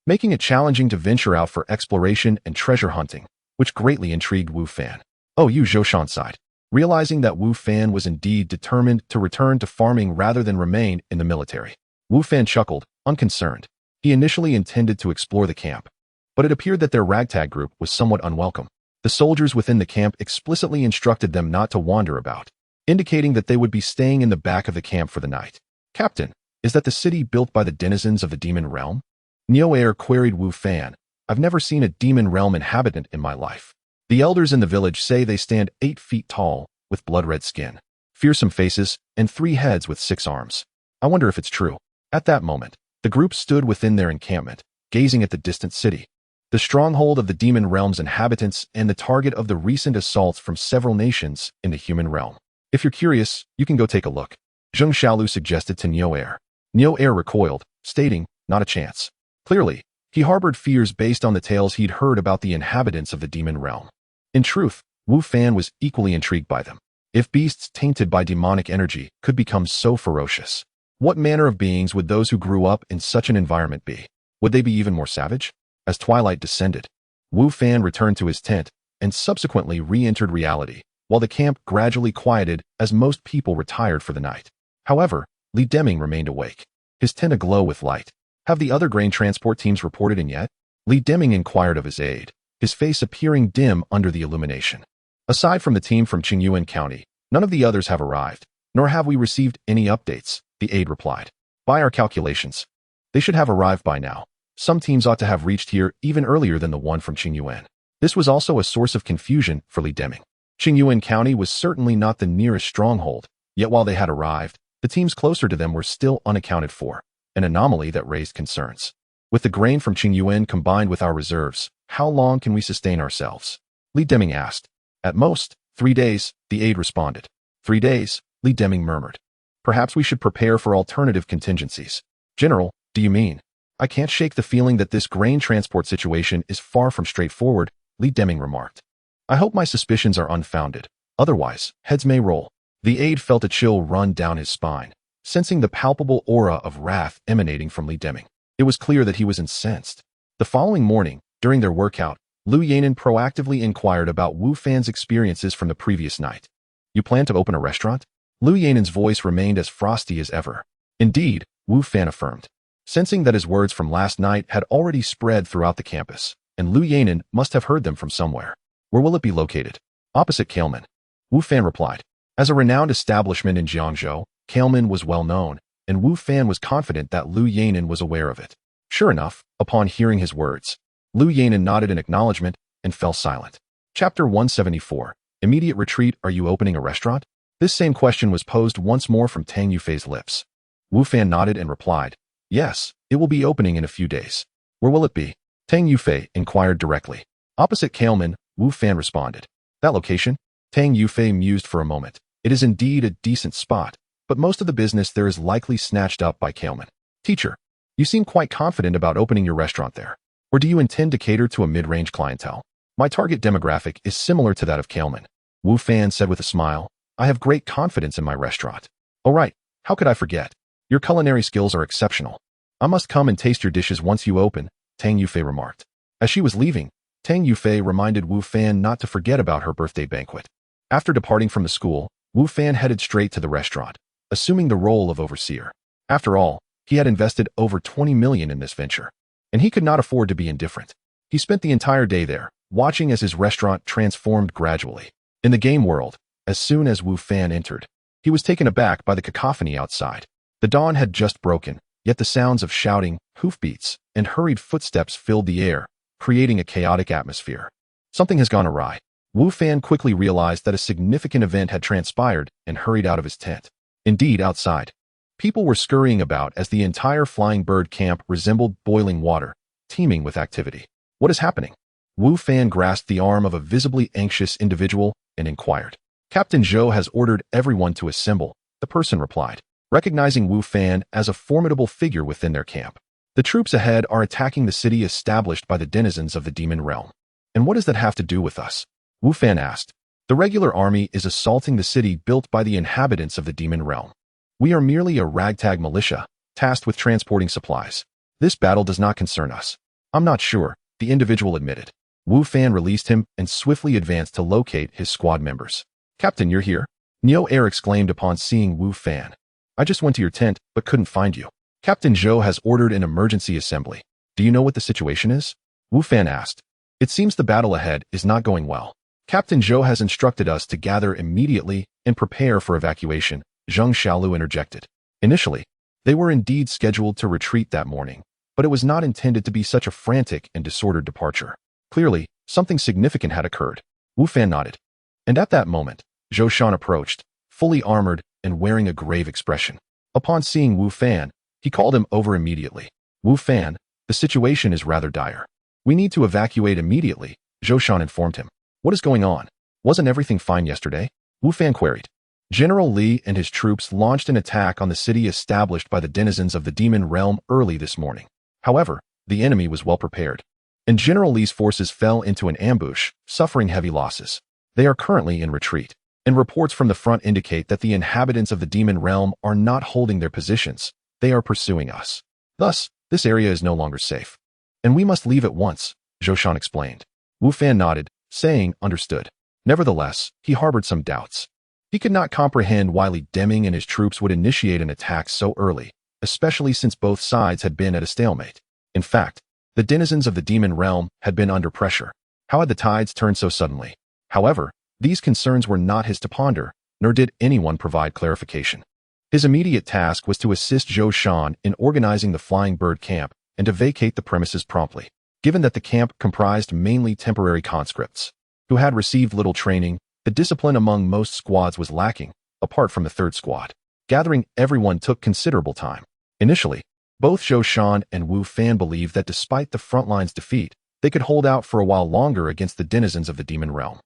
making it challenging to venture out for exploration and treasure hunting, which greatly intrigued Wu Fan. "Oh, you," Zhou Shan sighed, realizing that Wu Fan was indeed determined to return to farming rather than remain in the military. Wu Fan chuckled, unconcerned. He initially intended to explore the camp, but it appeared that their ragtag group was somewhat unwelcome. The soldiers within the camp explicitly instructed them not to wander about, indicating that they would be staying in the back of the camp for the night. "Captain, is that the city built by the denizens of the demon realm?" Neo queried Wu Fan. "I've never seen a demon realm inhabitant in my life. The elders in the village say they stand 8 feet tall, with blood-red skin, fearsome faces, and 3 heads with 6 arms. I wonder if it's true." At that moment, the group stood within their encampment, gazing at the distant city, the stronghold of the demon realm's inhabitants and the target of the recent assaults from several nations in the human realm. "If you're curious, you can go take a look," Zheng Xiaolu suggested to Neo. Neo recoiled, stating, "Not a chance." Clearly, he harbored fears based on the tales he'd heard about the inhabitants of the demon realm. In truth, Wu Fan was equally intrigued by them. If beasts tainted by demonic energy could become so ferocious, what manner of beings would those who grew up in such an environment be? Would they be even more savage? As twilight descended, Wu Fan returned to his tent and subsequently re-entered reality, while the camp gradually quieted as most people retired for the night. However, Li Deming remained awake, his tent aglow with light. "Have the other grain transport teams reported in yet?" Li Deming inquired of his aide, his face appearing dim under the illumination. "Aside from the team from Qingyuan County, none of the others have arrived, nor have we received any updates," the aide replied. "By our calculations, they should have arrived by now. Some teams ought to have reached here even earlier than the one from Qingyuan." This was also a source of confusion for Li Deming. Qingyuan County was certainly not the nearest stronghold, yet while they had arrived, the teams closer to them were still unaccounted for, an anomaly that raised concerns. "With the grain from Qingyuan combined with our reserves, how long can we sustain ourselves?" Li Deming asked. "At most, 3 days, the aide responded. 3 days, Li Deming murmured. "Perhaps we should prepare for alternative contingencies." "General, do you mean?" "I can't shake the feeling that this grain transport situation is far from straightforward," Li Deming remarked. "I hope my suspicions are unfounded. Otherwise, heads may roll." The aide felt a chill run down his spine, sensing the palpable aura of wrath emanating from Li Deming. It was clear that he was incensed. The following morning, during their workout, Lu Yanin proactively inquired about Wu Fan's experiences from the previous night. "You plan to open a restaurant?" Lu Yanin's voice remained as frosty as ever. "Indeed," Wu Fan affirmed, sensing that his words from last night had already spread throughout the campus, and Lu Yanin must have heard them from somewhere. "Where will it be located?" "Opposite Kailman," Wu Fan replied. As a renowned establishment in Jiangzhou, Kailman was well known, and Wu Fan was confident that Liu Yanin was aware of it. Sure enough, upon hearing his words, Liu Yanin nodded in acknowledgement and fell silent. Chapter 174. Immediate retreat. Are you opening a restaurant? This same question was posed once more from Tang Yufei's lips. Wu Fan nodded and replied, yes, it will be opening in a few days. Where will it be? Tang Yufei inquired directly. Opposite Kailman, Wu Fan responded. That location? Tang Yufei mused for a moment. It is indeed a decent spot, but most of the business there is likely snatched up by Kailman. Teacher, you seem quite confident about opening your restaurant there. Or do you intend to cater to a mid-range clientele? My target demographic is similar to that of Kailman. Wu Fan said with a smile, I have great confidence in my restaurant. Oh right, how could I forget? Your culinary skills are exceptional. I must come and taste your dishes once you open, Tang Yufei remarked. As she was leaving, Tang Yufei reminded Wu Fan not to forget about her birthday banquet. After departing from the school, Wu Fan headed straight to the restaurant, assuming the role of overseer. After all, he had invested over 20 million in this venture, and he could not afford to be indifferent. He spent the entire day there, watching as his restaurant transformed gradually. In the game world, as soon as Wu Fan entered, he was taken aback by the cacophony outside. The dawn had just broken, yet the sounds of shouting, hoofbeats, and hurried footsteps filled the air, creating a chaotic atmosphere. Something has gone awry. Wu Fan quickly realized that a significant event had transpired and hurried out of his tent. Indeed, outside, people were scurrying about as the entire flying bird camp resembled boiling water, teeming with activity. What is happening? Wu Fan grasped the arm of a visibly anxious individual and inquired. Captain Zhou has ordered everyone to assemble, the person replied, recognizing Wu Fan as a formidable figure within their camp. The troops ahead are attacking the city established by the denizens of the demon realm. And what does that have to do with us? Wu Fan asked. The regular army is assaulting the city built by the inhabitants of the demon realm. We are merely a ragtag militia, tasked with transporting supplies. This battle does not concern us. I'm not sure, the individual admitted. Wu Fan released him and swiftly advanced to locate his squad members. Captain, you're here? Neo Air exclaimed upon seeing Wu Fan. I just went to your tent, but couldn't find you. Captain Zhou has ordered an emergency assembly. Do you know what the situation is? Wu Fan asked. It seems the battle ahead is not going well. Captain Zhou has instructed us to gather immediately and prepare for evacuation, Zheng Xiaolu interjected. Initially, they were indeed scheduled to retreat that morning, but it was not intended to be such a frantic and disordered departure. Clearly, something significant had occurred. Wu Fan nodded. And at that moment, Zhou Shan approached, fully armored and wearing a grave expression. Upon seeing Wu Fan, he called him over immediately. Wu Fan, the situation is rather dire. We need to evacuate immediately, Zhou Shan informed him. What is going on? Wasn't everything fine yesterday? Wu Fan queried. General Li and his troops launched an attack on the city established by the denizens of the demon realm early this morning. However, the enemy was well prepared, and General Li's forces fell into an ambush, suffering heavy losses. They are currently in retreat, and reports from the front indicate that the inhabitants of the demon realm are not holding their positions. They are pursuing us. Thus, this area is no longer safe. And we must leave at once, Zhou Shan explained. Wu Fan nodded, saying, understood. Nevertheless, he harbored some doubts. He could not comprehend why Li Deming and his troops would initiate an attack so early, especially since both sides had been at a stalemate. In fact, the denizens of the demon realm had been under pressure. How had the tides turned so suddenly? However, these concerns were not his to ponder, nor did anyone provide clarification. His immediate task was to assist Zhou Shan in organizing the flying bird camp and to vacate the premises promptly. Given that the camp comprised mainly temporary conscripts, who had received little training, the discipline among most squads was lacking, apart from the third squad. Gathering everyone took considerable time. Initially, both Zhou Shan and Wu Fan believed that despite the front line's defeat, they could hold out for a while longer against the denizens of the demon realm.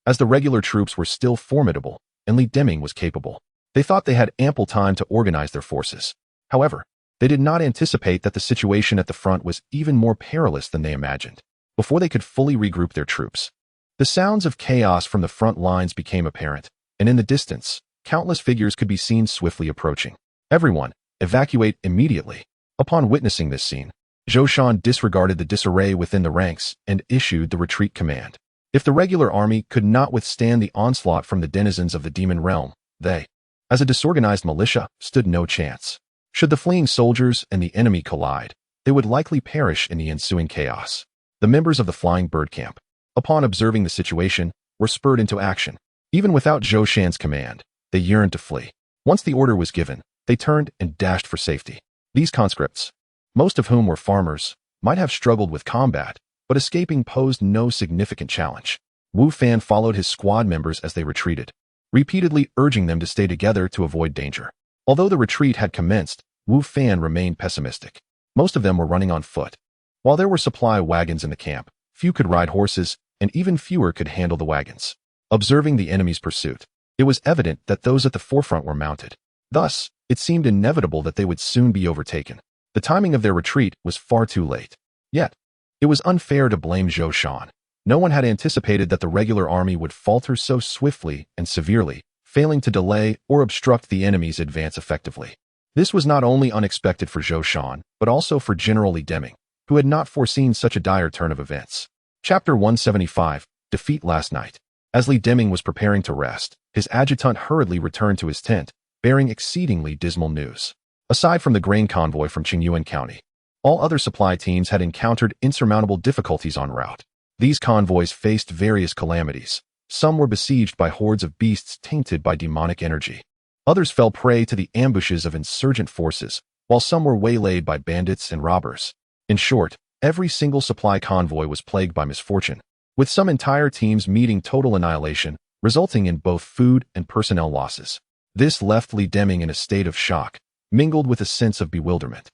As the regular troops were still formidable, and Li Deming was capable, they thought they had ample time to organize their forces. However, they did not anticipate that the situation at the front was even more perilous than they imagined. Before they could fully regroup their troops, the sounds of chaos from the front lines became apparent, and in the distance, countless figures could be seen swiftly approaching. Everyone, evacuate immediately. Upon witnessing this scene, Zhou Shan disregarded the disarray within the ranks and issued the retreat command. If the regular army could not withstand the onslaught from the denizens of the demon realm, they, as a disorganized militia, stood no chance. Should the fleeing soldiers and the enemy collide, they would likely perish in the ensuing chaos. The members of the flying bird camp, upon observing the situation, were spurred into action. Even without Zhou Shan's command, they yearned to flee. Once the order was given, they turned and dashed for safety. These conscripts, most of whom were farmers, might have struggled with combat, but escaping posed no significant challenge. Wu Fan followed his squad members as they retreated, repeatedly urging them to stay together to avoid danger. Although the retreat had commenced, Wu Fan remained pessimistic. Most of them were running on foot. While there were supply wagons in the camp, few could ride horses, and even fewer could handle the wagons. Observing the enemy's pursuit, it was evident that those at the forefront were mounted. Thus, it seemed inevitable that they would soon be overtaken. The timing of their retreat was far too late. Yet, it was unfair to blame Zhou Shan. No one had anticipated that the regular army would falter so swiftly and severely, failing to delay or obstruct the enemy's advance effectively. This was not only unexpected for Zhou Shan, but also for General Li Deming, who had not foreseen such a dire turn of events. Chapter 175, Defeat Last Night. As Li Deming was preparing to rest, his adjutant hurriedly returned to his tent, bearing exceedingly dismal news. Aside from the grain convoy from Qingyuan County, all other supply teams had encountered insurmountable difficulties en route. These convoys faced various calamities. Some were besieged by hordes of beasts tainted by demonic energy. Others fell prey to the ambushes of insurgent forces, while some were waylaid by bandits and robbers. In short, every single supply convoy was plagued by misfortune, with some entire teams meeting total annihilation, resulting in both food and personnel losses. This left Li Deming in a state of shock, mingled with a sense of bewilderment.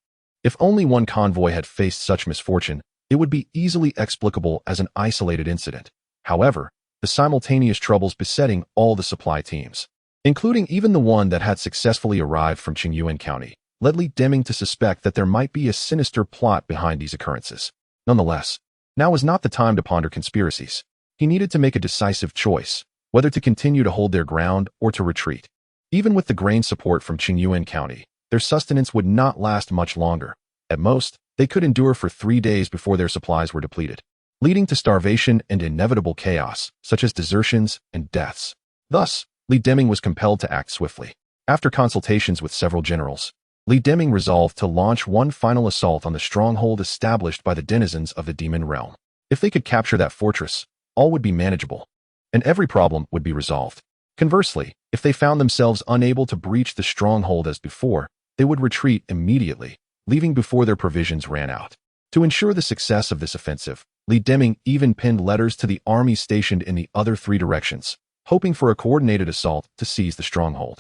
If only one convoy had faced such misfortune, it would be easily explicable as an isolated incident. However, the simultaneous troubles besetting all the supply teams, including even the one that had successfully arrived from Qingyuan County, led Li Deming to suspect that there might be a sinister plot behind these occurrences. Nonetheless, now was not the time to ponder conspiracies. He needed to make a decisive choice, whether to continue to hold their ground or to retreat. Even with the grain support from Qingyuan County, their sustenance would not last much longer. At most, they could endure for 3 days before their supplies were depleted, leading to starvation and inevitable chaos, such as desertions and deaths. Thus, Li Deming was compelled to act swiftly. After consultations with several generals, Li Deming resolved to launch one final assault on the stronghold established by the denizens of the demon realm. If they could capture that fortress, all would be manageable, and every problem would be resolved. Conversely, if they found themselves unable to breach the stronghold as before, they would retreat immediately, leaving before their provisions ran out. To ensure the success of this offensive, Li Deming even pinned letters to the armies stationed in the other 3 directions, hoping for a coordinated assault to seize the stronghold.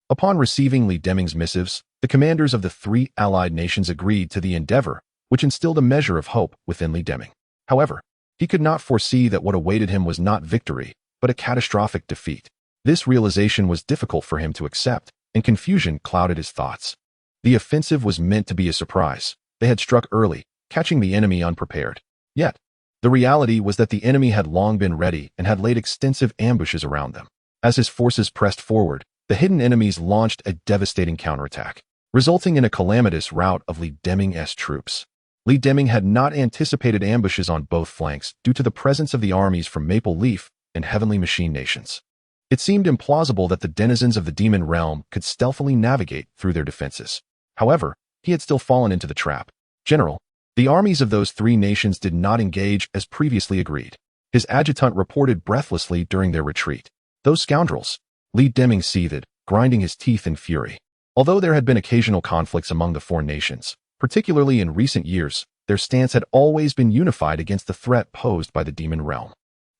Upon receiving Li Deming's missives, the commanders of the 3 allied nations agreed to the endeavor, which instilled a measure of hope within Li Deming. However, he could not foresee that what awaited him was not victory, but a catastrophic defeat. This realization was difficult for him to accept, and confusion clouded his thoughts. The offensive was meant to be a surprise. They had struck early, catching the enemy unprepared. Yet, the reality was that the enemy had long been ready and had laid extensive ambushes around them. As his forces pressed forward, the hidden enemies launched a devastating counterattack, resulting in a calamitous rout of Li Deming's troops. Li Deming had not anticipated ambushes on both flanks due to the presence of the armies from Maple Leaf and Heavenly Machine nations. It seemed implausible that the denizens of the demon realm could stealthily navigate through their defenses. However, he had still fallen into the trap. General, the armies of those 3 nations did not engage as previously agreed. His adjutant reported breathlessly during their retreat. Those scoundrels! Li Deming seethed, grinding his teeth in fury. Although there had been occasional conflicts among the 4 nations, particularly in recent years, their stance had always been unified against the threat posed by the demon realm.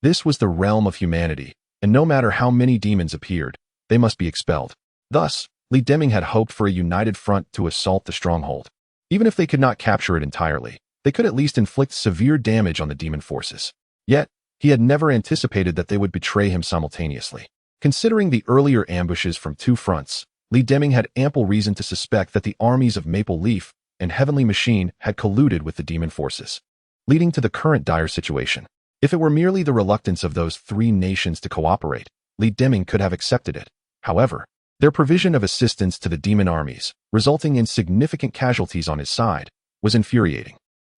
This was the realm of humanity, and no matter how many demons appeared, they must be expelled. Thus, Li Deming had hoped for a united front to assault the stronghold. Even if they could not capture it entirely, they could at least inflict severe damage on the demon forces. Yet, he had never anticipated that they would betray him simultaneously. Considering the earlier ambushes from 2 fronts, Li Deming had ample reason to suspect that the armies of Maple Leaf and Heavenly Machine had colluded with the demon forces, leading to the current dire situation. If it were merely the reluctance of those 3 nations to cooperate, Li Deming could have accepted it. However, their provision of assistance to the demon armies, resulting in significant casualties on his side, was infuriating.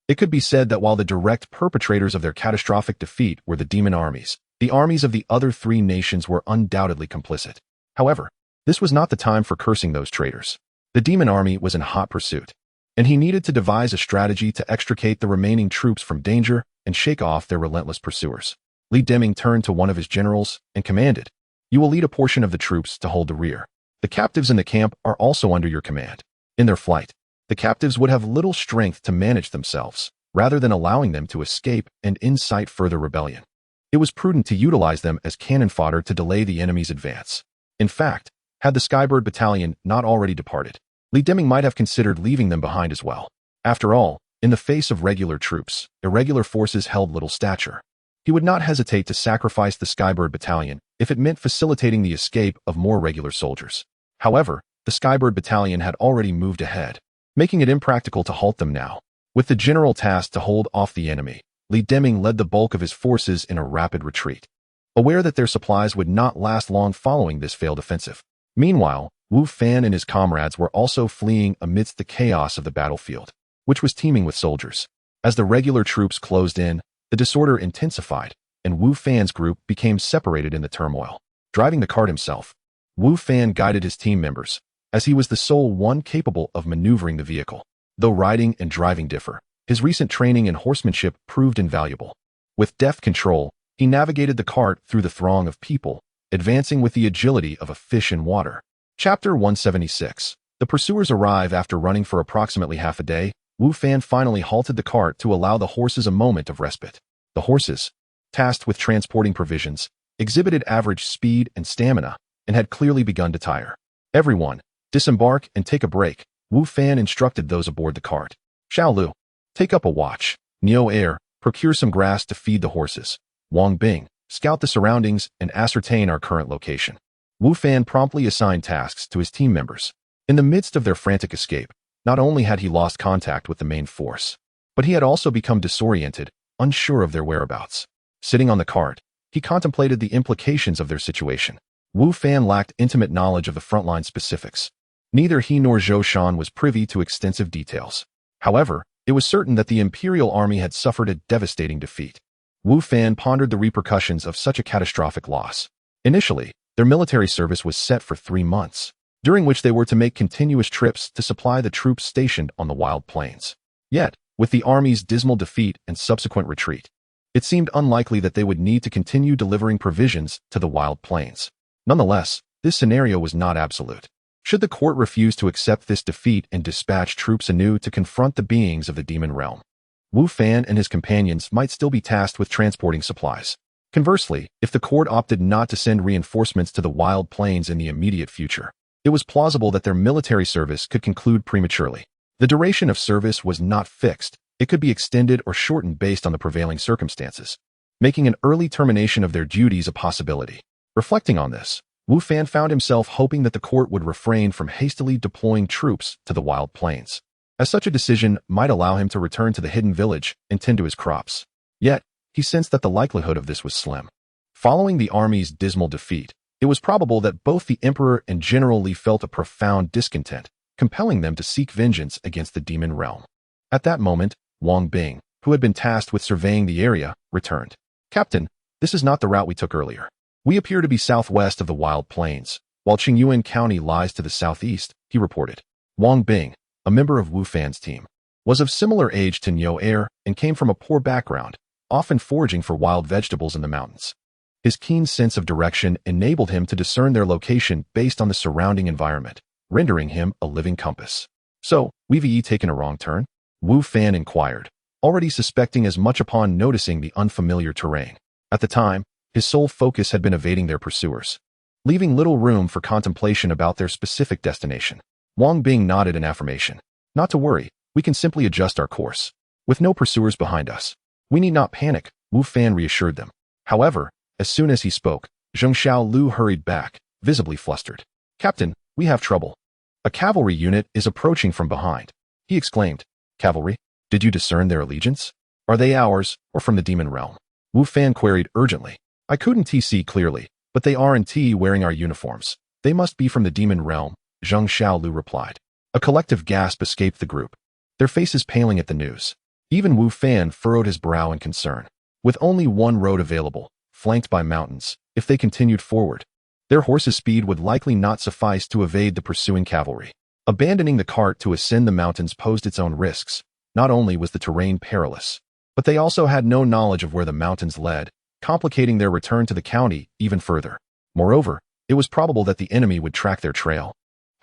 It could be said that while the direct perpetrators of their catastrophic defeat were the demon armies, the armies of the other 3 nations were undoubtedly complicit. However, this was not the time for cursing those traitors. The demon army was in hot pursuit, and he needed to devise a strategy to extricate the remaining troops from danger and shake off their relentless pursuers. Li Deming turned to one of his generals and commanded, "You will lead a portion of the troops to hold the rear. The captives in the camp are also under your command. In their flight, the captives would have little strength to manage themselves, rather than allowing them to escape and incite further rebellion. It was prudent to utilize them as cannon fodder to delay the enemy's advance. In fact, had the Skybird Battalion not already departed, Li Deming might have considered leaving them behind as well. After all, in the face of regular troops, irregular forces held little stature. He would not hesitate to sacrifice the Skybird Battalion if it meant facilitating the escape of more regular soldiers. However, the Skybird Battalion had already moved ahead, making it impractical to halt them now. With the general tasked to hold off the enemy, Li Deming led the bulk of his forces in a rapid retreat, aware that their supplies would not last long following this failed offensive. Meanwhile, Wu Fan and his comrades were also fleeing amidst the chaos of the battlefield, which was teeming with soldiers. As the regular troops closed in, the disorder intensified, and Wu Fan's group became separated in the turmoil. Driving the cart himself, Wu Fan guided his team members, as he was the sole one capable of maneuvering the vehicle. Though riding and driving differ, his recent training in horsemanship proved invaluable. With deft control, he navigated the cart through the throng of people, advancing with the agility of a fish in water. Chapter 176. The pursuers arrive after running for approximately half a day. Wu Fan finally halted the cart to allow the horses a moment of respite. The horses, tasked with transporting provisions, exhibited average speed and stamina and had clearly begun to tire. Everyone, disembark and take a break, Wu Fan instructed those aboard the cart. Xiao Lu, take up a watch. Neo Air, procure some grass to feed the horses. Wang Bing, scout the surroundings and ascertain our current location. Wu Fan promptly assigned tasks to his team members. In the midst of their frantic escape, not only had he lost contact with the main force, but he had also become disoriented, unsure of their whereabouts. Sitting on the cart, he contemplated the implications of their situation. Wu Fan lacked intimate knowledge of the frontline specifics. Neither he nor Zhou Shan was privy to extensive details. However, it was certain that the Imperial Army had suffered a devastating defeat. Wu Fan pondered the repercussions of such a catastrophic loss. Initially, their military service was set for 3 months, during which they were to make continuous trips to supply the troops stationed on the wild plains. Yet, with the army's dismal defeat and subsequent retreat, it seemed unlikely that they would need to continue delivering provisions to the wild plains. Nonetheless, this scenario was not absolute. Should the court refuse to accept this defeat and dispatch troops anew to confront the beings of the demon realm, Wu Fan and his companions might still be tasked with transporting supplies. Conversely, if the court opted not to send reinforcements to the wild plains in the immediate future, it was plausible that their military service could conclude prematurely. The duration of service was not fixed. It could be extended or shortened based on the prevailing circumstances, making an early termination of their duties a possibility. Reflecting on this, Wu Fan found himself hoping that the court would refrain from hastily deploying troops to the wild plains, as such a decision might allow him to return to the hidden village and tend to his crops. Yet, he sensed that the likelihood of this was slim. Following the army's dismal defeat, it was probable that both the Emperor and General Li felt a profound discontent, compelling them to seek vengeance against the demon realm. At that moment, Wang Bing, who had been tasked with surveying the area, returned. Captain, this is not the route we took earlier. We appear to be southwest of the wild plains, while Qingyuan County lies to the southeast, he reported. Wang Bing, a member of Wu Fan's team, was of similar age to Neo Air and came from a poor background, often foraging for wild vegetables in the mountains. His keen sense of direction enabled him to discern their location based on the surrounding environment, rendering him a living compass. So, we've taken a wrong turn? Wu Fan inquired, already suspecting as much upon noticing the unfamiliar terrain. At the time, his sole focus had been evading their pursuers, leaving little room for contemplation about their specific destination. Wang Bing nodded in affirmation. Not to worry, we can simply adjust our course. With no pursuers behind us, we need not panic, Wu Fan reassured them. However, as soon as he spoke, Zheng Xiao Lu hurried back, visibly flustered. Captain, we have trouble. A cavalry unit is approaching from behind. He exclaimed. Cavalry? Did you discern their allegiance? Are they ours, or from the demon realm? Wu Fan queried urgently. I couldn't see clearly, but they aren't wearing our uniforms. They must be from the demon realm, Zheng Xiaolu replied. A collective gasp escaped the group, their faces paling at the news. Even Wu Fan furrowed his brow in concern. With only one road available, flanked by mountains, if they continued forward, their horses' speed would likely not suffice to evade the pursuing cavalry. Abandoning the cart to ascend the mountains posed its own risks. Not only was the terrain perilous, but they also had no knowledge of where the mountains led, complicating their return to the county even further. Moreover, it was probable that the enemy would track their trail,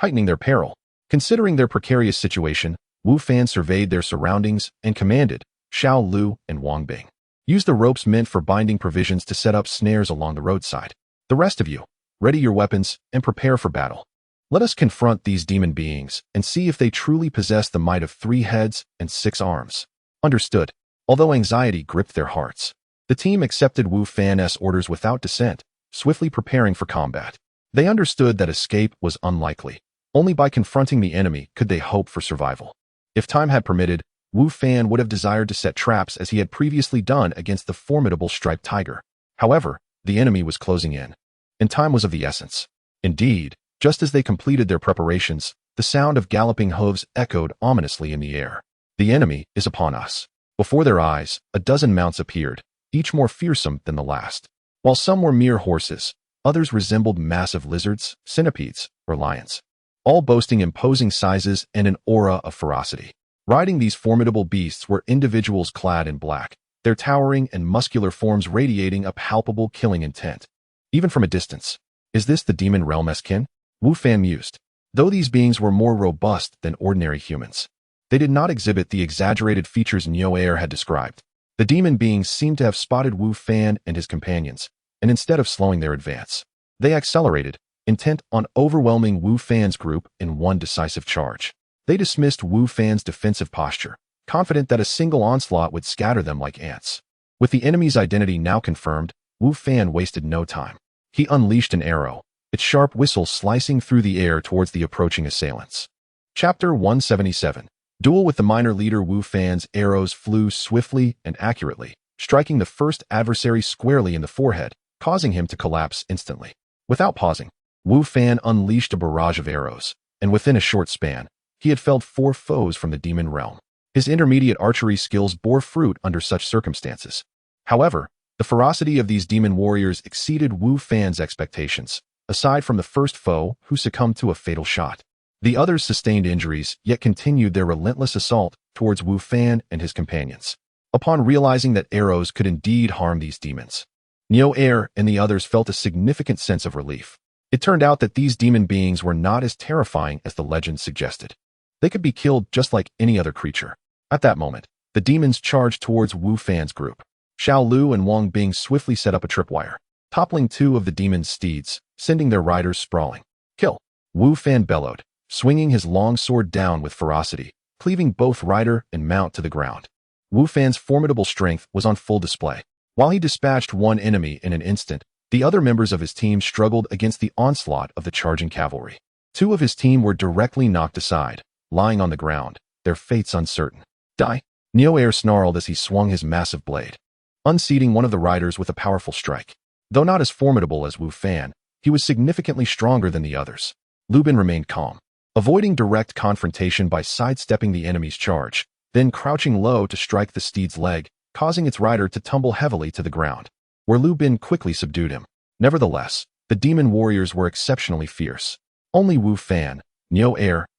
heightening their peril. Considering their precarious situation, Wu Fan surveyed their surroundings and commanded Xiao Lu and Wang Bing, "Use the ropes meant for binding provisions to set up snares along the roadside. The rest of you, ready your weapons and prepare for battle. Let us confront these demon beings and see if they truly possess the might of 3 heads and 6 arms." Understood. Although anxiety gripped their hearts, the team accepted Wu Fan's orders without dissent, swiftly preparing for combat. They understood that escape was unlikely. Only by confronting the enemy could they hope for survival. If time had permitted, Wu Fan would have desired to set traps as he had previously done against the formidable striped tiger. However, the enemy was closing in, and time was of the essence. Indeed, just as they completed their preparations, the sound of galloping hooves echoed ominously in the air. "The enemy is upon us." Before their eyes, a dozen mounts appeared, each more fearsome than the last. While some were mere horses, others resembled massive lizards, centipedes, or lions, all boasting imposing sizes and an aura of ferocity. Riding these formidable beasts were individuals clad in black, their towering and muscular forms radiating a palpable killing intent. Even from a distance, "Is this the demon realm kin?" Wu Fan mused. Though these beings were more robust than ordinary humans, they did not exhibit the exaggerated features Niu had described. The demon beings seemed to have spotted Wu Fan and his companions, and instead of slowing their advance, they accelerated, intent on overwhelming Wu Fan's group in one decisive charge. They dismissed Wu Fan's defensive posture, confident that a single onslaught would scatter them like ants. With the enemy's identity now confirmed, Wu Fan wasted no time. He unleashed an arrow, its sharp whistle slicing through the air towards the approaching assailants. Chapter 177. Duel with the minor leader. Wu Fan's arrows flew swiftly and accurately, striking the first adversary squarely in the forehead, causing him to collapse instantly. Without pausing, Wu Fan unleashed a barrage of arrows, and within a short span, he had felled 4 foes from the demon realm. His intermediate archery skills bore fruit under such circumstances. However, the ferocity of these demon warriors exceeded Wu Fan's expectations, aside from the first foe who succumbed to a fatal shot. The others sustained injuries, yet continued their relentless assault towards Wu Fan and his companions. Upon realizing that arrows could indeed harm these demons, Niu and the others felt a significant sense of relief. It turned out that these demon beings were not as terrifying as the legend suggested. They could be killed just like any other creature. At that moment, the demons charged towards Wu Fan's group. Xiao Lu and Wang Bing swiftly set up a tripwire, toppling 2 of the demons' steeds, sending their riders sprawling. "Kill!" Wu Fan bellowed, swinging his long sword down with ferocity, cleaving both rider and mount to the ground. Wu Fan's formidable strength was on full display. While he dispatched one enemy in an instant, the other members of his team struggled against the onslaught of the charging cavalry. 2 of his team were directly knocked aside, lying on the ground, their fates uncertain. "Die!" Niu snarled as he swung his massive blade, unseating one of the riders with a powerful strike. Though not as formidable as Wu Fan, he was significantly stronger than the others. Lu Bin remained calm, avoiding direct confrontation by sidestepping the enemy's charge, then crouching low to strike the steed's leg, causing its rider to tumble heavily to the ground, where Lu Bin quickly subdued him. Nevertheless, the demon warriors were exceptionally fierce. Only Wu Fan, Niu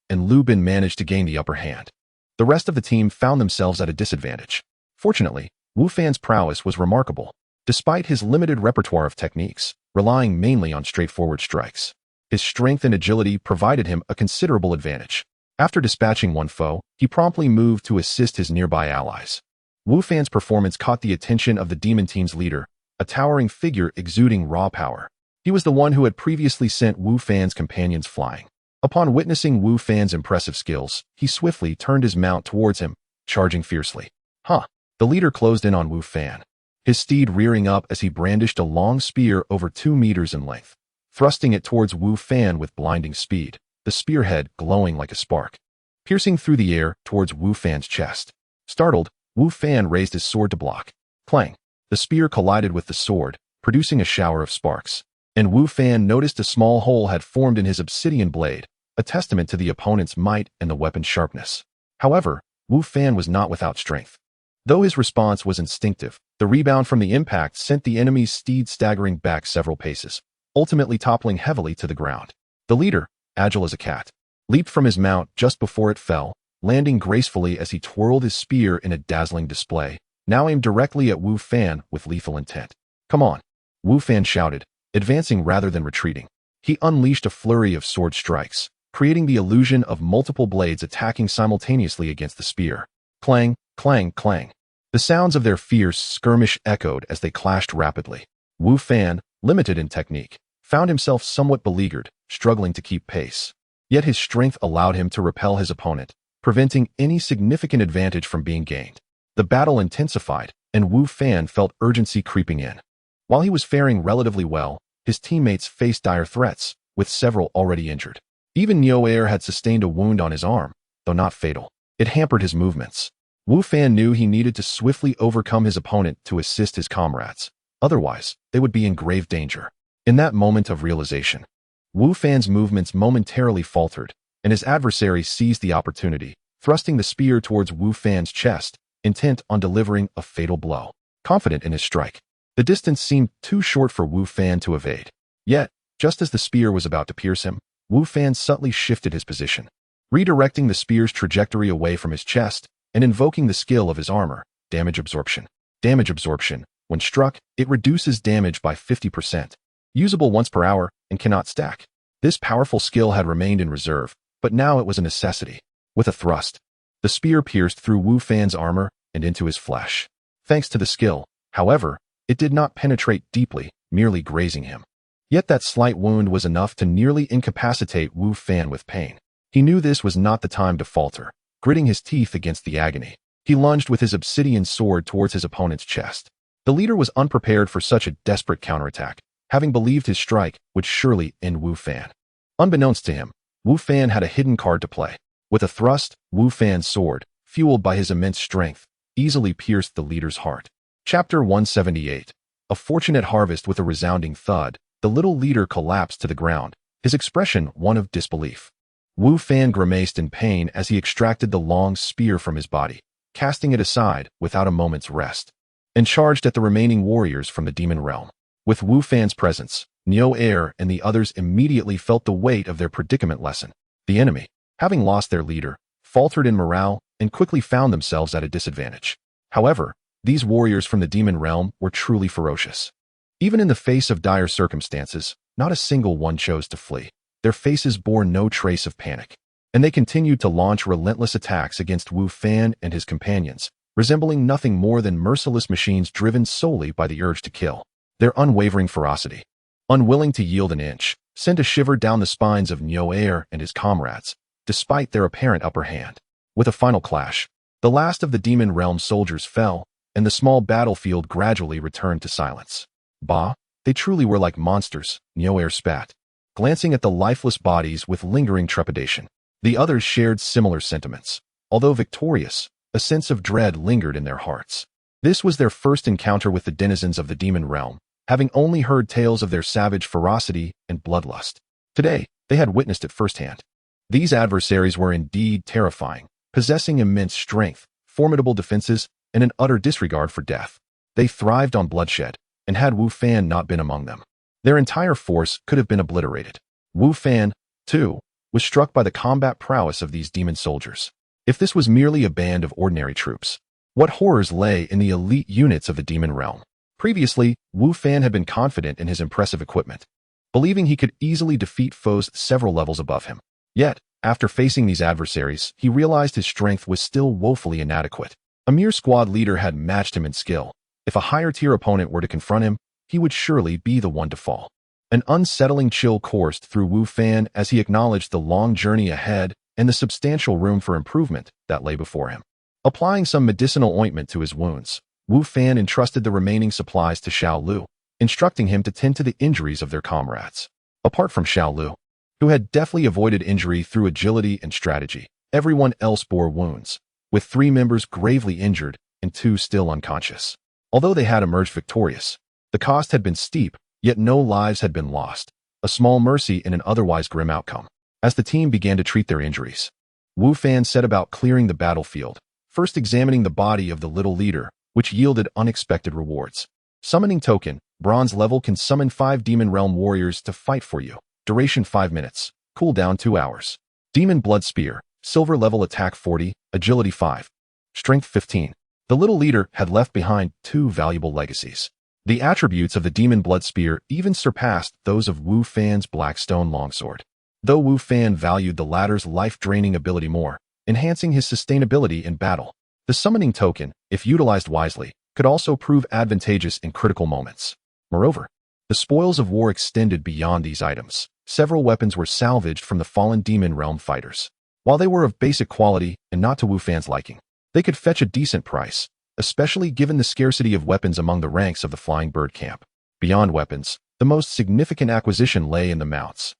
and Lu Bin managed to gain the upper hand. The rest of the team found themselves at a disadvantage. Fortunately, Wu Fan's prowess was remarkable, despite his limited repertoire of techniques, relying mainly on straightforward strikes. His strength and agility provided him a considerable advantage. After dispatching one foe, he promptly moved to assist his nearby allies. Wu Fan's performance caught the attention of the demon team's leader, a towering figure exuding raw power. He was the one who had previously sent Wu Fan's companions flying. Upon witnessing Wu Fan's impressive skills, he swiftly turned his mount towards him, charging fiercely. The leader closed in on Wu Fan, his steed rearing up as he brandished a long spear over 2 meters in length, thrusting it towards Wu Fan with blinding speed, the spearhead glowing like a spark, piercing through the air towards Wu Fan's chest. Startled, Wu Fan raised his sword to block. Clang! The spear collided with the sword, producing a shower of sparks, and Wu Fan noticed a small hole had formed in his obsidian blade, a testament to the opponent's might and the weapon's sharpness. However, Wu Fan was not without strength. Though his response was instinctive, the rebound from the impact sent the enemy's steed staggering back several paces, ultimately toppling heavily to the ground. The leader, agile as a cat, leaped from his mount just before it fell, landing gracefully as he twirled his spear in a dazzling display, now aimed directly at Wu Fan with lethal intent. "Come on!" Wu Fan shouted, advancing rather than retreating. He unleashed a flurry of sword strikes, creating the illusion of multiple blades attacking simultaneously against the spear. Clang, clang, clang. The sounds of their fierce skirmish echoed as they clashed rapidly. Wu Fan, limited in technique, found himself somewhat beleaguered, struggling to keep pace. Yet his strength allowed him to repel his opponent, preventing any significant advantage from being gained. The battle intensified, and Wu Fan felt urgency creeping in. While he was faring relatively well, his teammates faced dire threats, with several already injured. Even Niuer had sustained a wound on his arm, though not fatal. It hampered his movements. Wu Fan knew he needed to swiftly overcome his opponent to assist his comrades. Otherwise, they would be in grave danger. In that moment of realization, Wu Fan's movements momentarily faltered, and his adversary seized the opportunity, thrusting the spear towards Wu Fan's chest, intent on delivering a fatal blow. Confident in his strike, the distance seemed too short for Wu Fan to evade. Yet, just as the spear was about to pierce him, Wu Fan subtly shifted his position, redirecting the spear's trajectory away from his chest and invoking the skill of his armor, damage absorption. Damage absorption. When struck, it reduces damage by 50%. Usable once per hour and cannot stack. This powerful skill had remained in reserve, but now it was a necessity. With a thrust, the spear pierced through Wu Fan's armor and into his flesh. Thanks to the skill, however, it did not penetrate deeply, merely grazing him. Yet that slight wound was enough to nearly incapacitate Wu Fan with pain. He knew this was not the time to falter. Gritting his teeth against the agony, he lunged with his obsidian sword towards his opponent's chest. The leader was unprepared for such a desperate counterattack, having believed his strike would surely end Wu Fan. Unbeknownst to him, Wu Fan had a hidden card to play. With a thrust, Wu Fan's sword, fueled by his immense strength, easily pierced the leader's heart. Chapter 178. A fortunate harvest. With a resounding thud, the little leader collapsed to the ground, his expression one of disbelief. Wu Fan grimaced in pain as he extracted the long spear from his body, casting it aside without a moment's rest, and charged at the remaining warriors from the demon realm. With Wu Fan's presence, Niuer and the others immediately felt the weight of their predicament lesson. The enemy, having lost their leader, faltered in morale and quickly found themselves at a disadvantage. However, these warriors from the demon realm were truly ferocious. Even in the face of dire circumstances, not a single one chose to flee. Their faces bore no trace of panic, and they continued to launch relentless attacks against Wu Fan and his companions, resembling nothing more than merciless machines driven solely by the urge to kill. Their unwavering ferocity, unwilling to yield an inch, sent a shiver down the spines of Niuer and his comrades, despite their apparent upper hand. With a final clash, the last of the demon realm soldiers fell, and the small battlefield gradually returned to silence. Bah, they truly were like monsters, Niuer spat, glancing at the lifeless bodies with lingering trepidation. The others shared similar sentiments. Although victorious, a sense of dread lingered in their hearts. This was their first encounter with the denizens of the demon realm, having only heard tales of their savage ferocity and bloodlust. Today, they had witnessed it firsthand. These adversaries were indeed terrifying, possessing immense strength, formidable defenses, and an utter disregard for death. They thrived on bloodshed, and had Wu Fan not been among them, their entire force could have been obliterated. Wu Fan, too, was struck by the combat prowess of these demon soldiers. If this was merely a band of ordinary troops, what horrors lay in the elite units of the demon realm? Previously, Wu Fan had been confident in his impressive equipment, believing he could easily defeat foes several levels above him. Yet, after facing these adversaries, he realized his strength was still woefully inadequate. A mere squad leader had matched him in skill. If a higher-tier opponent were to confront him, he would surely be the one to fall. An unsettling chill coursed through Wu Fan as he acknowledged the long journey ahead and the substantial room for improvement that lay before him. Applying some medicinal ointment to his wounds, Wu Fan entrusted the remaining supplies to Xiao Lu, instructing him to tend to the injuries of their comrades. Apart from Xiao Lu, who had deftly avoided injury through agility and strategy, everyone else bore wounds, with 3 members gravely injured and 2 still unconscious. Although they had emerged victorious, the cost had been steep, yet no lives had been lost, a small mercy in an otherwise grim outcome. As the team began to treat their injuries, Wu Fan set about clearing the battlefield, first examining the body of the little leader, which yielded unexpected rewards. Summoning token, bronze level can summon 5 demon realm warriors to fight for you. Duration 5 minutes, cooldown 2 hours. Demon blood spear, silver level attack 40, agility 5, strength 15. The little leader had left behind 2 valuable legacies. The attributes of the demon blood spear even surpassed those of Wu Fan's Blackstone longsword. Though Wu Fan valued the latter's life-draining ability more, enhancing his sustainability in battle, the summoning token, if utilized wisely, could also prove advantageous in critical moments. Moreover, the spoils of war extended beyond these items. Several weapons were salvaged from the fallen demon realm fighters. While they were of basic quality and not to Wu Fan's liking, they could fetch a decent price, especially given the scarcity of weapons among the ranks of the Flying Bird camp. Beyond weapons, the most significant acquisition lay in the mounts.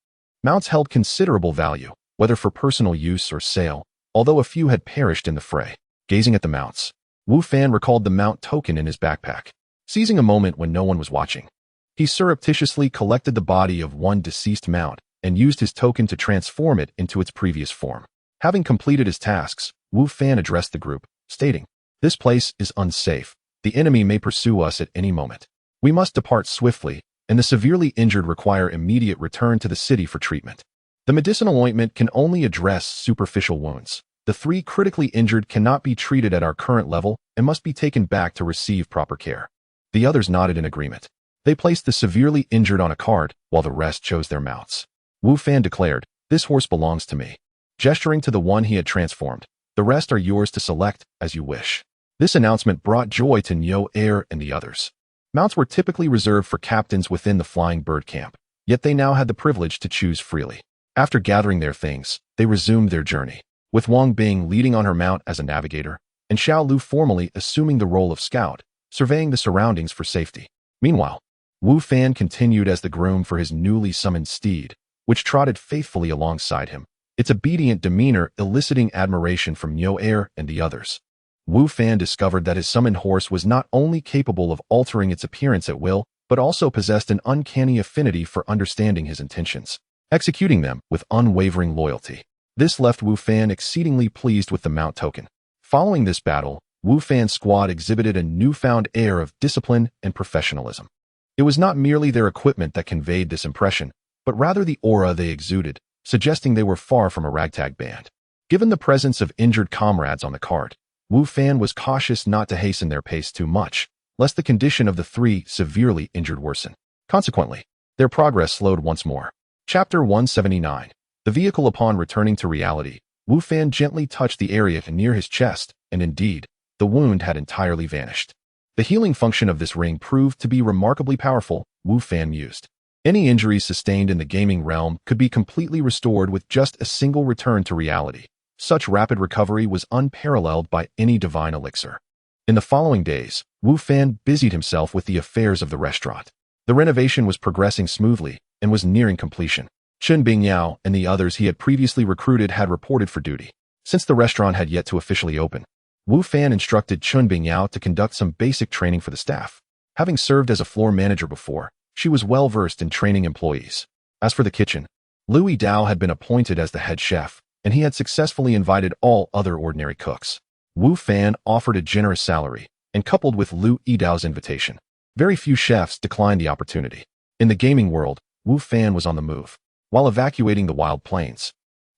Mounts held considerable value, whether for personal use or sale, although a few had perished in the fray. Gazing at the mounts, Wu Fan recalled the mount token in his backpack. Seizing a moment when no one was watching, he surreptitiously collected the body of one deceased mount and used his token to transform it into its previous form. Having completed his tasks, Wu Fan addressed the group, stating, "This place is unsafe. The enemy may pursue us at any moment. We must depart swiftly, and the severely injured require immediate return to the city for treatment. The medicinal ointment can only address superficial wounds. The 3 critically injured cannot be treated at our current level and must be taken back to receive proper care." The others nodded in agreement. They placed the severely injured on a cart, while the rest chose their mounts. Wu Fan declared, "This horse belongs to me." Gesturing to the one he had transformed, "The rest are yours to select as you wish." This announcement brought joy to Nyo Air and the others. Mounts were typically reserved for captains within the Flying Bird camp, yet they now had the privilege to choose freely. After gathering their things, they resumed their journey, with Wang Bing leading on her mount as a navigator, and Xiao Lu formally assuming the role of scout, surveying the surroundings for safety. Meanwhile, Wu Fan continued as the groom for his newly summoned steed, which trotted faithfully alongside him, its obedient demeanor eliciting admiration from Nyo Air and the others. Wu Fan discovered that his summoned horse was not only capable of altering its appearance at will, but also possessed an uncanny affinity for understanding his intentions, executing them with unwavering loyalty. This left Wu Fan exceedingly pleased with the mount token. Following this battle, Wu Fan's squad exhibited a newfound air of discipline and professionalism. It was not merely their equipment that conveyed this impression, but rather the aura they exuded, suggesting they were far from a ragtag band. Given the presence of injured comrades on the cart, Wu Fan was cautious not to hasten their pace too much, lest the condition of the 3 severely injured worsen. Consequently, their progress slowed once more. Chapter 179. The vehicle. Upon returning to reality, Wu Fan gently touched the area near his chest, and indeed, the wound had entirely vanished. The healing function of this ring proved to be remarkably powerful, Wu Fan mused. Any injuries sustained in the gaming realm could be completely restored with just a single return to reality. Such rapid recovery was unparalleled by any divine elixir. In the following days, Wu Fan busied himself with the affairs of the restaurant. The renovation was progressing smoothly and was nearing completion. Chen Bingyao and the others he had previously recruited had reported for duty. Since the restaurant had yet to officially open, Wu Fan instructed Chen Bingyao to conduct some basic training for the staff. Having served as a floor manager before, she was well versed in training employees. As for the kitchen, Lu Yidao had been appointed as the head chef, and he had successfully invited all other ordinary cooks. Wu Fan offered a generous salary, and coupled with Lu Yidao's invitation, very few chefs declined the opportunity. In the gaming world, Wu Fan was on the move. While evacuating the Wild Plains,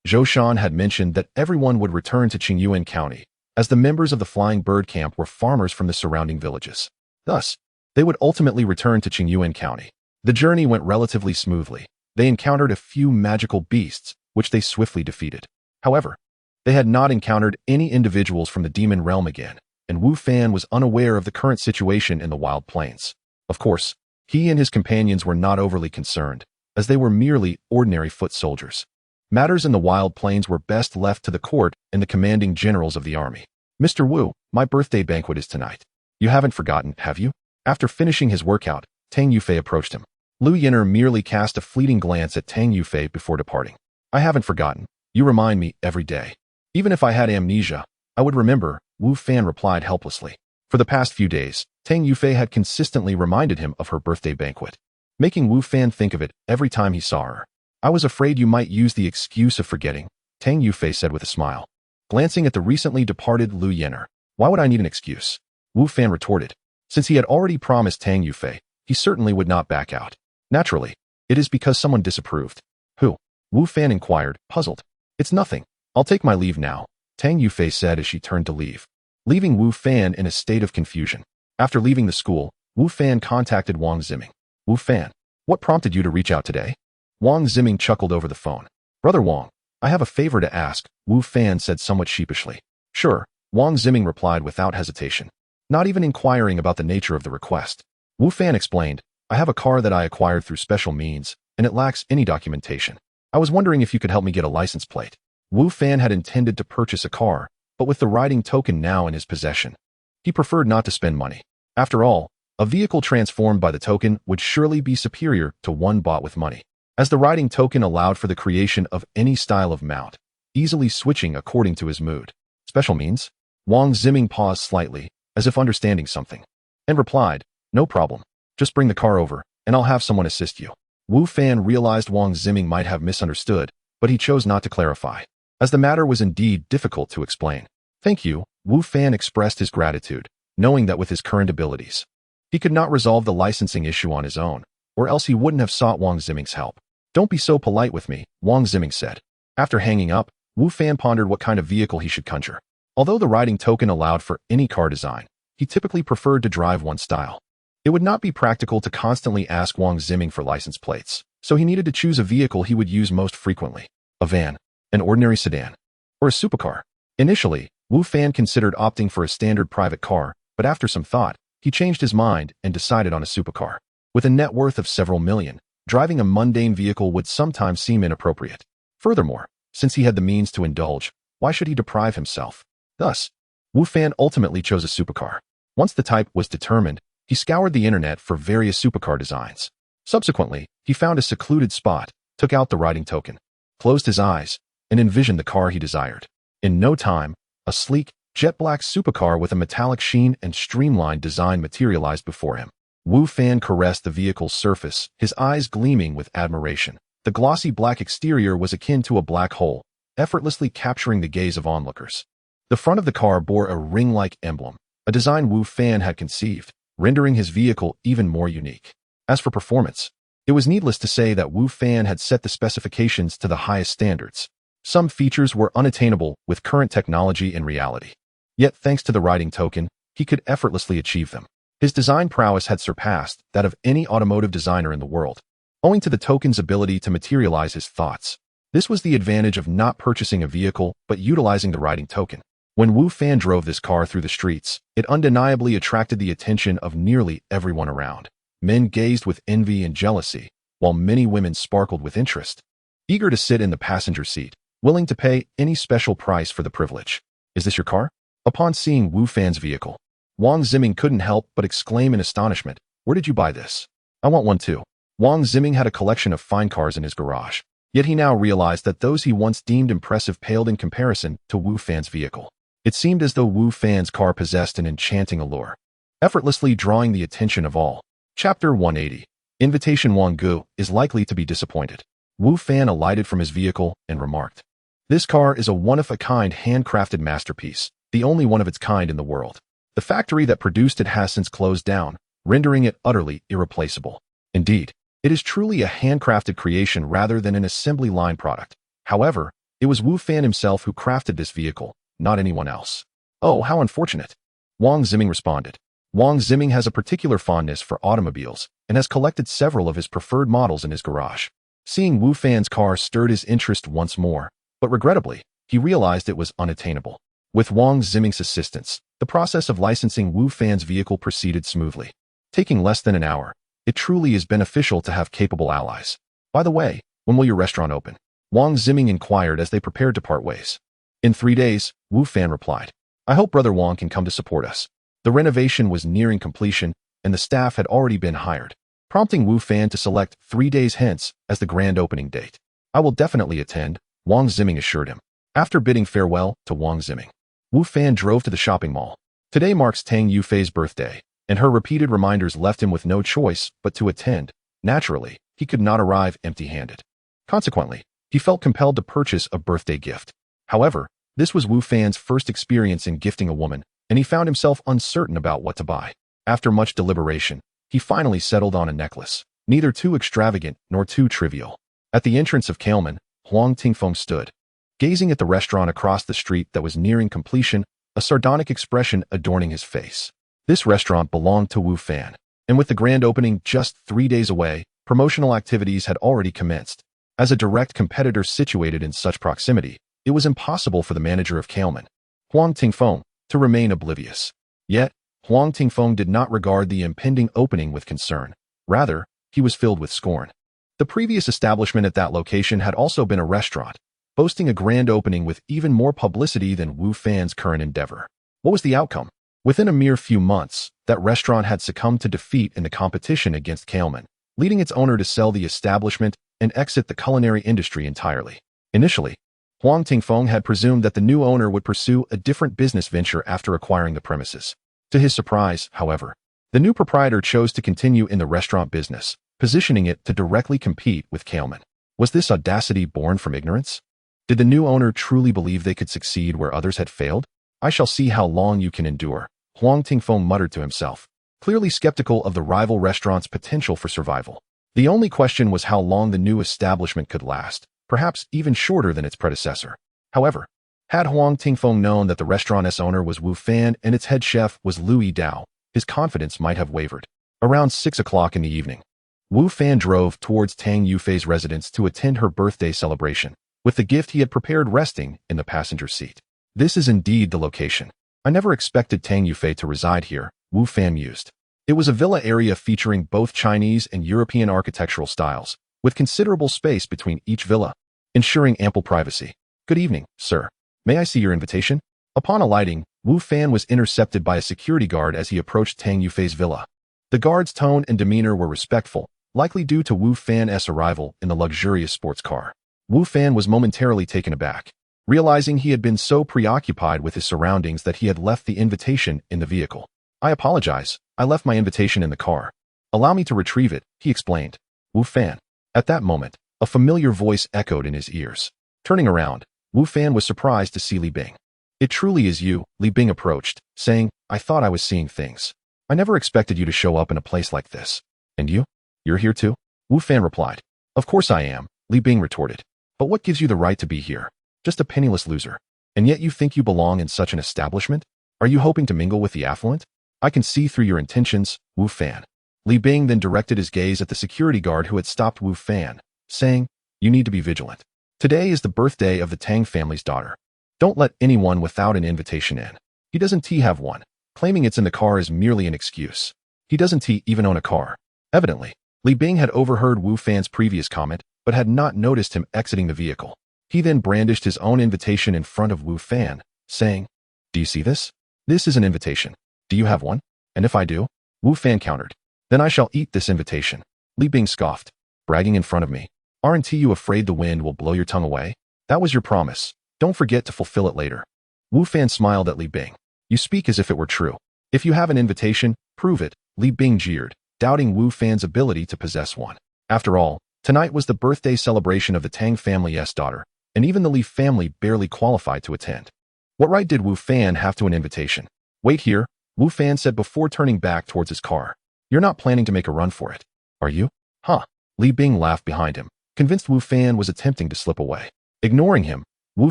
Zhou Shan had mentioned that everyone would return to Qingyuan County, as the members of the Flying Bird camp were farmers from the surrounding villages. Thus, they would ultimately return to Qingyuan County. The journey went relatively smoothly. They encountered a few magical beasts, which they swiftly defeated. However, they had not encountered any individuals from the demon realm again, and Wu Fan was unaware of the current situation in the Wild Plains. Of course, he and his companions were not overly concerned, as they were merely ordinary foot soldiers. Matters in the Wild Plains were best left to the court and the commanding generals of the army. "Mr. Wu, my birthday banquet is tonight. You haven't forgotten, have you?" After finishing his workout, Tang Yufei approached him. Lu Yin'er merely cast a fleeting glance at Tang Yufei before departing. "I haven't forgotten. You remind me every day. Even if I had amnesia, I would remember," Wu Fan replied helplessly. For the past few days, Tang Yufei had consistently reminded him of her birthday banquet, making Wu Fan think of it every time he saw her. "I was afraid you might use the excuse of forgetting," Tang Yufei said with a smile. Glancing at the recently departed Lu Yin'er, "Why would I need an excuse?" Wu Fan retorted. Since he had already promised Tang Yufei, he certainly would not back out. Naturally, it is because someone disapproved. "Who?" Wu Fan inquired, puzzled. "It's nothing. I'll take my leave now," Tang Yufei said as she turned to leave, leaving Wu Fan in a state of confusion. After leaving the school, Wu Fan contacted Wang Ziming. Wu Fan, what prompted you to reach out today? Wang Ziming chuckled over the phone. Brother Wang, I have a favor to ask, Wu Fan said somewhat sheepishly. Sure, Wang Ziming replied without hesitation, not even inquiring about the nature of the request. Wu Fan explained, I have a car that I acquired through special means, and it lacks any documentation. I was wondering if you could help me get a license plate. Wu Fan had intended to purchase a car, but with the riding token now in his possession, he preferred not to spend money. After all, a vehicle transformed by the token would surely be superior to one bought with money, as the riding token allowed for the creation of any style of mount, easily switching according to his mood. Special means? Wang Ziming paused slightly, as if understanding something, and replied, no problem. Just bring the car over, and I'll have someone assist you. Wu Fan realized Wang Ziming might have misunderstood, but he chose not to clarify, as the matter was indeed difficult to explain. Thank you, Wu Fan expressed his gratitude, knowing that with his current abilities, he could not resolve the licensing issue on his own, or else he wouldn't have sought Wang Ziming's help. Don't be so polite with me, Wang Ziming said. After hanging up, Wu Fan pondered what kind of vehicle he should conjure. Although the riding token allowed for any car design, he typically preferred to drive one style. It would not be practical to constantly ask Wang Ziming for license plates, so he needed to choose a vehicle he would use most frequently. A van, an ordinary sedan, or a supercar. Initially, Wu Fan considered opting for a standard private car, but after some thought, he changed his mind and decided on a supercar. With a net worth of several million, driving a mundane vehicle would sometimes seem inappropriate. Furthermore, since he had the means to indulge, why should he deprive himself? Thus, Wu Fan ultimately chose a supercar. Once the type was determined, he scoured the internet for various supercar designs. Subsequently, he found a secluded spot, took out the riding token, closed his eyes, and envisioned the car he desired. In no time, a sleek, jet-black supercar with a metallic sheen and streamlined design materialized before him. Wu Fan caressed the vehicle's surface, his eyes gleaming with admiration. The glossy black exterior was akin to a black hole, effortlessly capturing the gaze of onlookers. The front of the car bore a ring-like emblem, a design Wu Fan had conceived, rendering his vehicle even more unique. As for performance, it was needless to say that Wu Fan had set the specifications to the highest standards. Some features were unattainable with current technology in reality. Yet thanks to the riding token, he could effortlessly achieve them. His design prowess had surpassed that of any automotive designer in the world, owing to the token's ability to materialize his thoughts. This was the advantage of not purchasing a vehicle but utilizing the riding token. When Wu Fan drove this car through the streets, it undeniably attracted the attention of nearly everyone around. Men gazed with envy and jealousy, while many women sparkled with interest, eager to sit in the passenger seat, willing to pay any special price for the privilege. Is this your car? Upon seeing Wu Fan's vehicle, Wang Ziming couldn't help but exclaim in astonishment, where did you buy this? I want one too. Wang Ziming had a collection of fine cars in his garage, yet he now realized that those he once deemed impressive paled in comparison to Wu Fan's vehicle. It seemed as though Wu Fan's car possessed an enchanting allure, effortlessly drawing the attention of all. Chapter 180. Invitation. Wang Gu is likely to be disappointed. Wu Fan alighted from his vehicle and remarked, this car is a one-of-a-kind handcrafted masterpiece, the only one of its kind in the world. The factory that produced it has since closed down, rendering it utterly irreplaceable. Indeed, it is truly a handcrafted creation rather than an assembly line product. However, it was Wu Fan himself who crafted this vehicle, not anyone else. Oh, how unfortunate. Wang Ziming responded. Wang Ziming has a particular fondness for automobiles and has collected several of his preferred models in his garage. Seeing Wu Fan's car stirred his interest once more, but regrettably, he realized it was unattainable. With Wang Ziming's assistance, the process of licensing Wu Fan's vehicle proceeded smoothly. Taking less than an hour, it truly is beneficial to have capable allies. By the way, when will your restaurant open? Wang Ziming inquired as they prepared to part ways. In 3 days, Wu Fan replied. I hope Brother Wang can come to support us. The renovation was nearing completion, and the staff had already been hired, prompting Wu Fan to select 3 days hence as the grand opening date. I will definitely attend, Wang Ziming assured him. After bidding farewell to Wang Ziming, Wu Fan drove to the shopping mall. Today marks Tang Yufei's birthday, and her repeated reminders left him with no choice but to attend. Naturally, he could not arrive empty-handed. Consequently, he felt compelled to purchase a birthday gift. However, this was Wu Fan's first experience in gifting a woman, and he found himself uncertain about what to buy. After much deliberation, he finally settled on a necklace, neither too extravagant nor too trivial. At the entrance of Kailman, Huang Tingfeng stood, gazing at the restaurant across the street that was nearing completion, a sardonic expression adorning his face. This restaurant belonged to Wu Fan. And with the grand opening just 3 days away, promotional activities had already commenced. As a direct competitor situated in such proximity, it was impossible for the manager of Kailman, Huang Tingfeng, to remain oblivious. Yet, Huang Tingfeng did not regard the impending opening with concern. Rather, he was filled with scorn. The previous establishment at that location had also been a restaurant, boasting a grand opening with even more publicity than Wu Fan's current endeavor. What was the outcome? Within a mere few months, that restaurant had succumbed to defeat in the competition against Kailman, leading its owner to sell the establishment and exit the culinary industry entirely. Initially, Huang Tingfeng had presumed that the new owner would pursue a different business venture after acquiring the premises. To his surprise, however, the new proprietor chose to continue in the restaurant business, positioning it to directly compete with Kailman. Was this audacity born from ignorance? Did the new owner truly believe they could succeed where others had failed? I shall see how long you can endure, Huang Tingfeng muttered to himself, clearly skeptical of the rival restaurant's potential for survival. The only question was how long the new establishment could last, perhaps even shorter than its predecessor. However, had Huang Tingfeng known that the restaurant's owner was Wu Fan and its head chef was Louis Dao, his confidence might have wavered. Around 6 o'clock in the evening, Wu Fan drove towards Tang Yufei's residence to attend her birthday celebration, with the gift he had prepared resting in the passenger seat. This is indeed the location. I never expected Tang Yufei to reside here, Wu Fan mused. It was a villa area featuring both Chinese and European architectural styles, with considerable space between each villa, ensuring ample privacy. Good evening, sir. May I see your invitation? Upon alighting, Wu Fan was intercepted by a security guard as he approached Tang Yufei's villa. The guard's tone and demeanor were respectful, likely due to Wu Fan's arrival in the luxurious sports car. Wu Fan was momentarily taken aback, realizing he had been so preoccupied with his surroundings that he had left the invitation in the vehicle. I apologize, I left my invitation in the car. Allow me to retrieve it, he explained. Wu Fan. At that moment, a familiar voice echoed in his ears. Turning around, Wu Fan was surprised to see Li Bing. It truly is you, Li Bing approached, saying, I thought I was seeing things. I never expected you to show up in a place like this. And you? You're here too? Wu Fan replied. Of course I am, Li Bing retorted. But what gives you the right to be here? Just a penniless loser. And yet you think you belong in such an establishment? Are you hoping to mingle with the affluent? I can see through your intentions, Wu Fan. Li Bing then directed his gaze at the security guard who had stopped Wu Fan, saying, You need to be vigilant. Today is the birthday of the Tang family's daughter. Don't let anyone without an invitation in. He doesn't have one. Claiming it's in the car is merely an excuse. He doesn't even own a car. Evidently, Li Bing had overheard Wu Fan's previous comment, but had not noticed him exiting the vehicle. He then brandished his own invitation in front of Wu Fan, saying, Do you see this? This is an invitation. Do you have one? And if I do? Wu Fan countered. Then I shall eat this invitation. Li Bing scoffed. Bragging in front of me. Aren't you afraid the wind will blow your tongue away? That was your promise. Don't forget to fulfill it later. Wu Fan smiled at Li Bing. You speak as if it were true. If you have an invitation, prove it, Li Bing jeered, doubting Wu Fan's ability to possess one. After all, tonight was the birthday celebration of the Tang family's daughter, and even the Li family barely qualified to attend. What right did Wu Fan have to an invitation? Wait here, Wu Fan said before turning back towards his car. You're not planning to make a run for it, are you? Huh. Li Bing laughed behind him, convinced Wu Fan was attempting to slip away. Ignoring him, Wu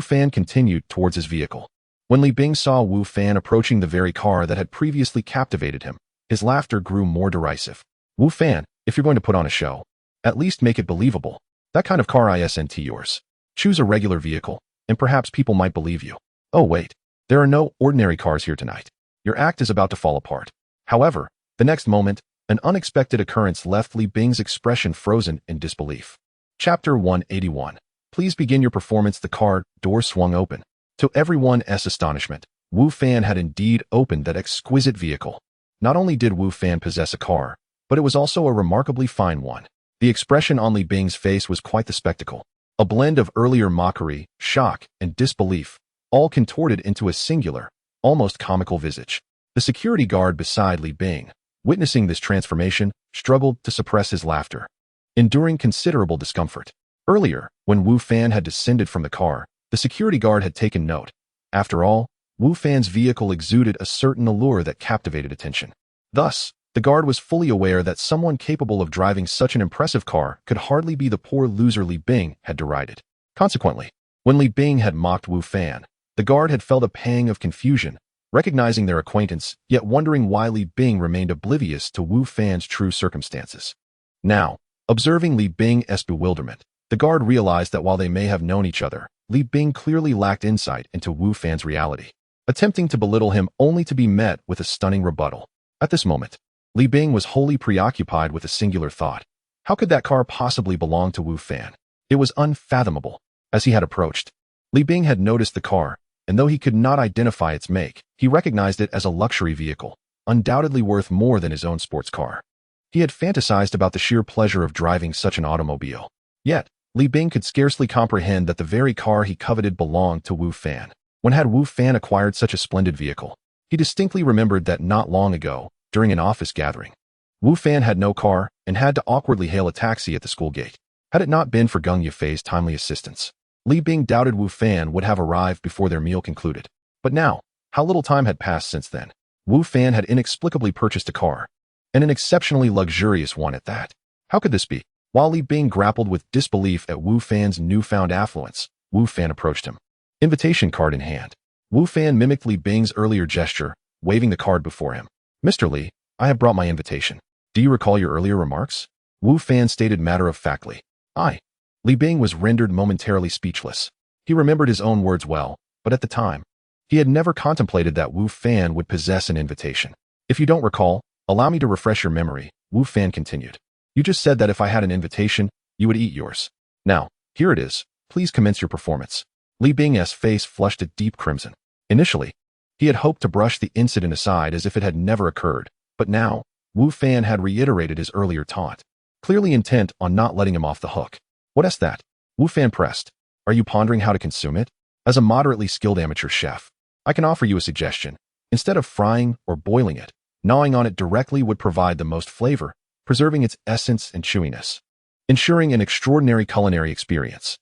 Fan continued towards his vehicle. When Li Bing saw Wu Fan approaching the very car that had previously captivated him, his laughter grew more derisive. Wu Fan, if you're going to put on a show, at least make it believable. That kind of car isn't yours. Choose a regular vehicle, and perhaps people might believe you. Oh wait, there are no ordinary cars here tonight. Your act is about to fall apart. However, the next moment, an unexpected occurrence left Li Bing's expression frozen in disbelief. Chapter 181. Please begin your performance. The car door swung open. To everyone's astonishment, Wu Fan had indeed opened that exquisite vehicle. Not only did Wu Fan possess a car, but it was also a remarkably fine one. The expression on Li Bing's face was quite the spectacle. A blend of earlier mockery, shock, and disbelief, all contorted into a singular, almost comical visage. The security guard beside Li Bing, witnessing this transformation, struggled to suppress his laughter, enduring considerable discomfort. Earlier, when Wu Fan had descended from the car, the security guard had taken note. After all, Wu Fan's vehicle exuded a certain allure that captivated attention. Thus, the guard was fully aware that someone capable of driving such an impressive car could hardly be the poor loser Li Bing had derided. Consequently, when Li Bing had mocked Wu Fan, the guard had felt a pang of confusion, recognizing their acquaintance, yet wondering why Li Bing remained oblivious to Wu Fan's true circumstances. Now, observing Li Bing's bewilderment, the guard realized that while they may have known each other, Li Bing clearly lacked insight into Wu Fan's reality, attempting to belittle him only to be met with a stunning rebuttal. At this moment, Li Bing was wholly preoccupied with a singular thought. How could that car possibly belong to Wu Fan? It was unfathomable. As he had approached, Li Bing had noticed the car, and though he could not identify its make, he recognized it as a luxury vehicle, undoubtedly worth more than his own sports car. He had fantasized about the sheer pleasure of driving such an automobile. Yet, Li Bing could scarcely comprehend that the very car he coveted belonged to Wu Fan. When had Wu Fan acquired such a splendid vehicle? He distinctly remembered that not long ago, during an office gathering, Wu Fan had no car and had to awkwardly hail a taxi at the school gate. Had it not been for Gung Yafei's timely assistance, Li Bing doubted Wu Fan would have arrived before their meal concluded. But now, how little time had passed since then. Wu Fan had inexplicably purchased a car, and an exceptionally luxurious one at that. How could this be? While Li Bing grappled with disbelief at Wu Fan's newfound affluence, Wu Fan approached him, invitation card in hand. Wu Fan mimicked Li Bing's earlier gesture, waving the card before him. "Mr. Li, I have brought my invitation. Do you recall your earlier remarks?" Wu Fan stated matter-of-factly. Li Bing was rendered momentarily speechless. He remembered his own words well, but at the time, he had never contemplated that Wu Fan would possess an invitation. "If you don't recall, allow me to refresh your memory," Wu Fan continued. "You just said that if I had an invitation, you would eat yours. Now, here it is. Please commence your performance." Li Bing's face flushed a deep crimson. Initially, he had hoped to brush the incident aside as if it had never occurred, but now, Wu Fan had reiterated his earlier taunt, clearly intent on not letting him off the hook. "What's that?" Wu Fan pressed. "Are you pondering how to consume it? As a moderately skilled amateur chef, I can offer you a suggestion. Instead of frying or boiling it, gnawing on it directly would provide the most flavor, preserving its essence and chewiness, ensuring an extraordinary culinary experience."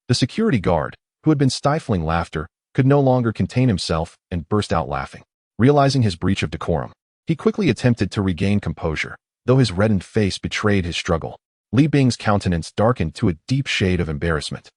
The security guard, who had been stifling laughter, could no longer contain himself and burst out laughing. Realizing his breach of decorum, he quickly attempted to regain composure, though his reddened face betrayed his struggle. Li Bing's countenance darkened to a deep shade of embarrassment,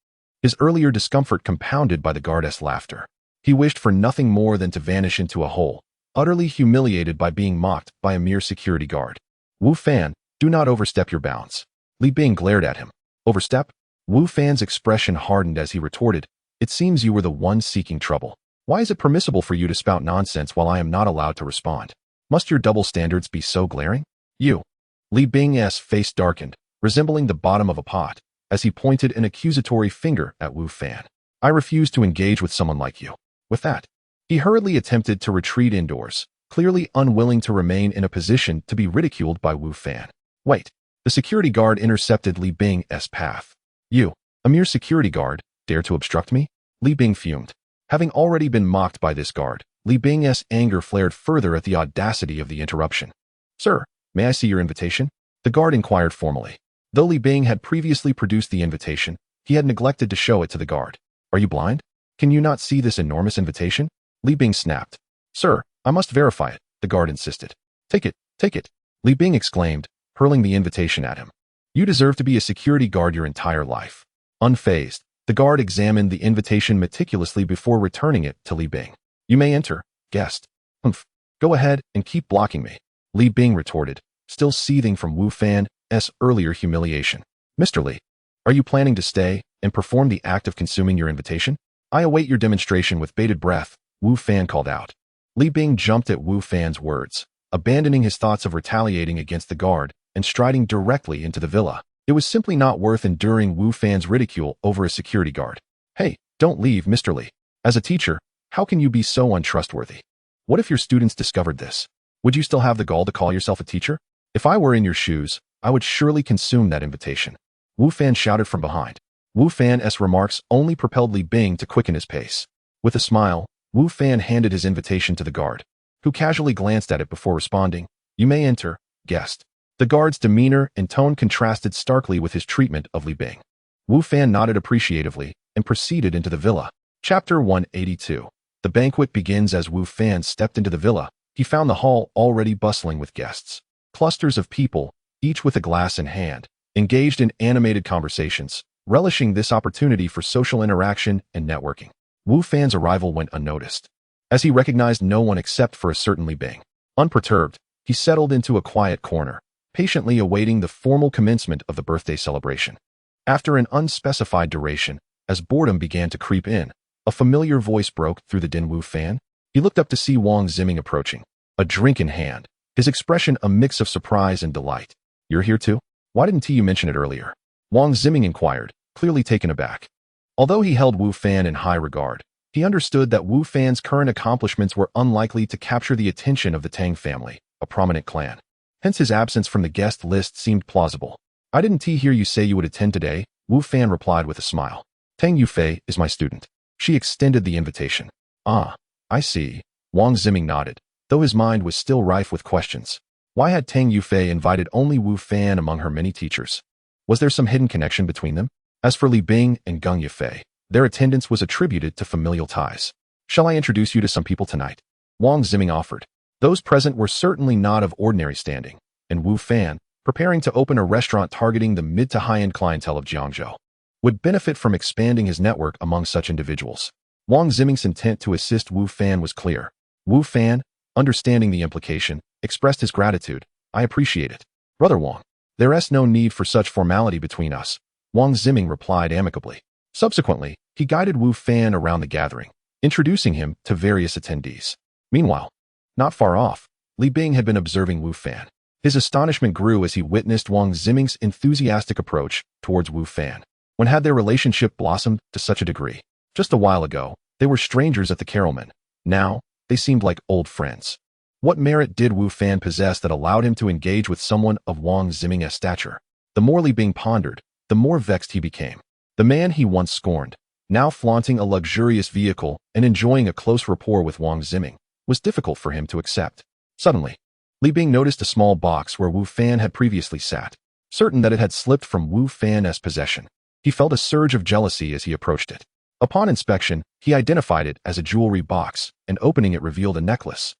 his earlier discomfort compounded by the guard's laughter. He wished for nothing more than to vanish into a hole, utterly humiliated by being mocked by a mere security guard. "Wu Fan, do not overstep your bounds." Li Bing glared at him. "Overstep?" Wu Fan's expression hardened as he retorted, "It seems you were the one seeking trouble. Why is it permissible for you to spout nonsense while I am not allowed to respond? Must your double standards be so glaring? You." Li Bing's face darkened, resembling the bottom of a pot, as he pointed an accusatory finger at Wu Fan. "I refuse to engage with someone like you." With that, he hurriedly attempted to retreat indoors, clearly unwilling to remain in a position to be ridiculed by Wu Fan. "Wait." The security guard intercepted Li Bing's path. "You, a mere security guard, dare to obstruct me?" Li Bing fumed. Having already been mocked by this guard, Li Bing's anger flared further at the audacity of the interruption. "Sir, may I see your invitation?" The guard inquired formally. Though Li Bing had previously produced the invitation, he had neglected to show it to the guard. "Are you blind? Can you not see this enormous invitation?" Li Bing snapped. "Sir, I must verify it," the guard insisted. Take it," Li Bing exclaimed, hurling the invitation at him. "You deserve to be a security guard your entire life." Unfazed, the guard examined the invitation meticulously before returning it to Li Bing. "You may enter, guest." "Humph. Go ahead and keep blocking me," Li Bing retorted, still seething from Wu Fan's earlier humiliation. "Mr. Li, are you planning to stay and perform the act of consuming your invitation? I await your demonstration with bated breath," Wu Fan called out. Li Bing jumped at Wu Fan's words, abandoning his thoughts of retaliating against the guard and striding directly into the villa. It was simply not worth enduring Wu Fan's ridicule over a security guard. "Hey, don't leave, Mr. Li. As a teacher, how can you be so untrustworthy? What if your students discovered this? Would you still have the gall to call yourself a teacher? If I were in your shoes, I would surely consume that invitation," Wu Fan shouted from behind. Wu Fan's remarks only propelled Li Bing to quicken his pace. With a smile, Wu Fan handed his invitation to the guard, who casually glanced at it before responding, "You may enter, guest." The guard's demeanor and tone contrasted starkly with his treatment of Li Bing. Wu Fan nodded appreciatively and proceeded into the villa. Chapter 182. The banquet begins. As Wu Fan stepped into the villa, he found the hall already bustling with guests. Clusters of people, each with a glass in hand, engaged in animated conversations, relishing this opportunity for social interaction and networking. Wu Fan's arrival went unnoticed. as he recognized no one except for a certain Li Bing. Unperturbed, he settled into a quiet corner, patiently awaiting the formal commencement of the birthday celebration. After an unspecified duration, as boredom began to creep in, a familiar voice broke through the din. Wu Fan? He looked up to see Wang Ziming approaching, a drink in hand, his expression a mix of surprise and delight. You're here too? Why didn't you mention it earlier? Wang Ziming inquired, clearly taken aback. Although he held Wu Fan in high regard, he understood that Wu Fan's current accomplishments were unlikely to capture the attention of the Tang family, a prominent clan. Hence his absence from the guest list seemed plausible. I didn't hear you say you would attend today, Wu Fan replied with a smile. Tang Yufei is my student. She extended the invitation. Ah, I see. Wang Ziming nodded, though his mind was still rife with questions. Why had Tang Yufei invited only Wu Fan among her many teachers? Was there some hidden connection between them? As for Li Bing and Geng Yufei, their attendance was attributed to familial ties. Shall I introduce you to some people tonight? Wang Ziming offered. Those present were certainly not of ordinary standing, and Wu Fan, preparing to open a restaurant targeting the mid to high-end clientele of Jiangzhou, would benefit from expanding his network among such individuals. Wang Ziming's intent to assist Wu Fan was clear. Wu Fan, understanding the implication, expressed his gratitude. I appreciate it. Brother Wang, there's no need for such formality between us, Wang Ziming replied amicably. Subsequently, he guided Wu Fan around the gathering, introducing him to various attendees. Meanwhile, not far off, Li Bing had been observing Wu Fan. His astonishment grew as he witnessed Wang Ziming's enthusiastic approach towards Wu Fan. When had their relationship blossomed to such a degree? Just a while ago, they were strangers at the Carolman. Now, they seemed like old friends. What merit did Wu Fan possess that allowed him to engage with someone of Wang Ziming's stature? The more Li Bing pondered, the more vexed he became. The man he once scorned, now flaunting a luxurious vehicle and enjoying a close rapport with Wang Ziming, was difficult for him to accept. Suddenly, Li Bing noticed a small box where Wu Fan had previously sat. Certain that it had slipped from Wu Fan's possession, he felt a surge of jealousy as he approached it. Upon inspection, he identified it as a jewelry box, and opening it revealed a necklace.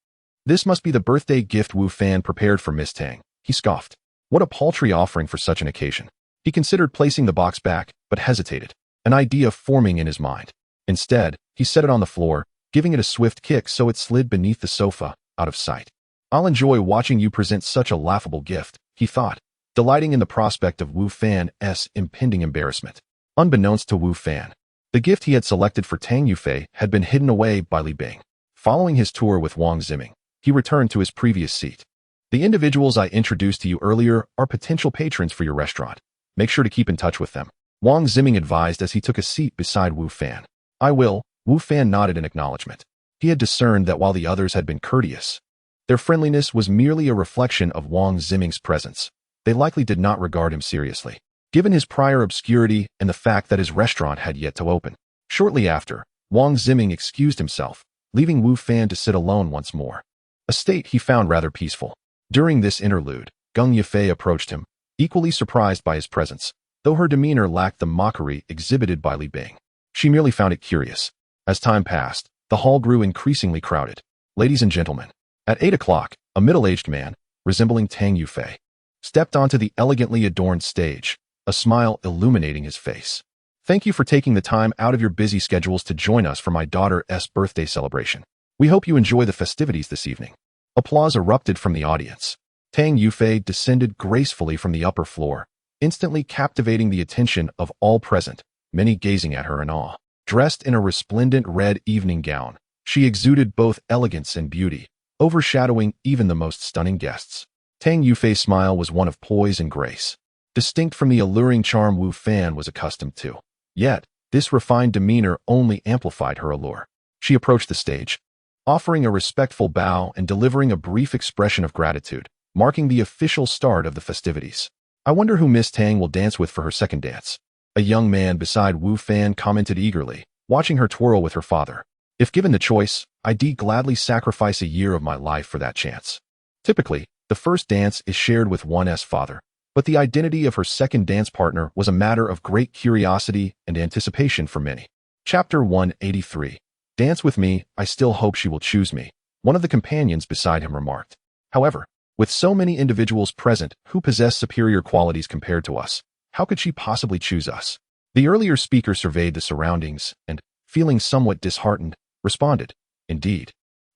This must be the birthday gift Wu Fan prepared for Miss Tang, he scoffed. What a paltry offering for such an occasion. He considered placing the box back, but hesitated, an idea forming in his mind. Instead, he set it on the floor, giving it a swift kick so it slid beneath the sofa, out of sight. I'll enjoy watching you present such a laughable gift, he thought, delighting in the prospect of Wu Fan's impending embarrassment. Unbeknownst to Wu Fan, the gift he had selected for Tang Yufei had been hidden away by Li Bing. Following his tour with Wang Ziming, he returned to his previous seat. The individuals I introduced to you earlier are potential patrons for your restaurant. Make sure to keep in touch with them, Wang Ziming advised as he took a seat beside Wu Fan. I will, Wu Fan nodded in acknowledgement. He had discerned that while the others had been courteous, their friendliness was merely a reflection of Wang Ziming's presence. They likely did not regard him seriously, given his prior obscurity and the fact that his restaurant had yet to open. Shortly after, Wang Ziming excused himself, leaving Wu Fan to sit alone once more, a state he found rather peaceful. During this interlude, Geng Yufei approached him, equally surprised by his presence, though her demeanor lacked the mockery exhibited by Li Bing. She merely found it curious. As time passed, the hall grew increasingly crowded. Ladies and gentlemen, at 8 o'clock, a middle-aged man, resembling Tang Yufei, stepped onto the elegantly adorned stage, a smile illuminating his face. Thank you for taking the time out of your busy schedules to join us for my daughter's birthday celebration. We hope you enjoy the festivities this evening. Applause erupted from the audience. Tang Yufei descended gracefully from the upper floor, instantly captivating the attention of all present, many gazing at her in awe. Dressed in a resplendent red evening gown, she exuded both elegance and beauty, overshadowing even the most stunning guests. Tang Yufei's smile was one of poise and grace, distinct from the alluring charm Wu Fan was accustomed to. Yet, this refined demeanor only amplified her allure. She approached the stage, offering a respectful bow and delivering a brief expression of gratitude, marking the official start of the festivities. I wonder who Miss Tang will dance with for her second dance. A young man beside Wu Fan commented eagerly, watching her twirl with her father. If given the choice, I'd gladly sacrifice a year of my life for that chance. Typically, the first dance is shared with one's father, but the identity of her second dance partner was a matter of great curiosity and anticipation for many. Chapter 183. Dance with me, I still hope she will choose me, one of the companions beside him remarked. However, with so many individuals present who possess superior qualities compared to us, how could she possibly choose us? The earlier speaker surveyed the surroundings and, feeling somewhat disheartened, responded, Indeed,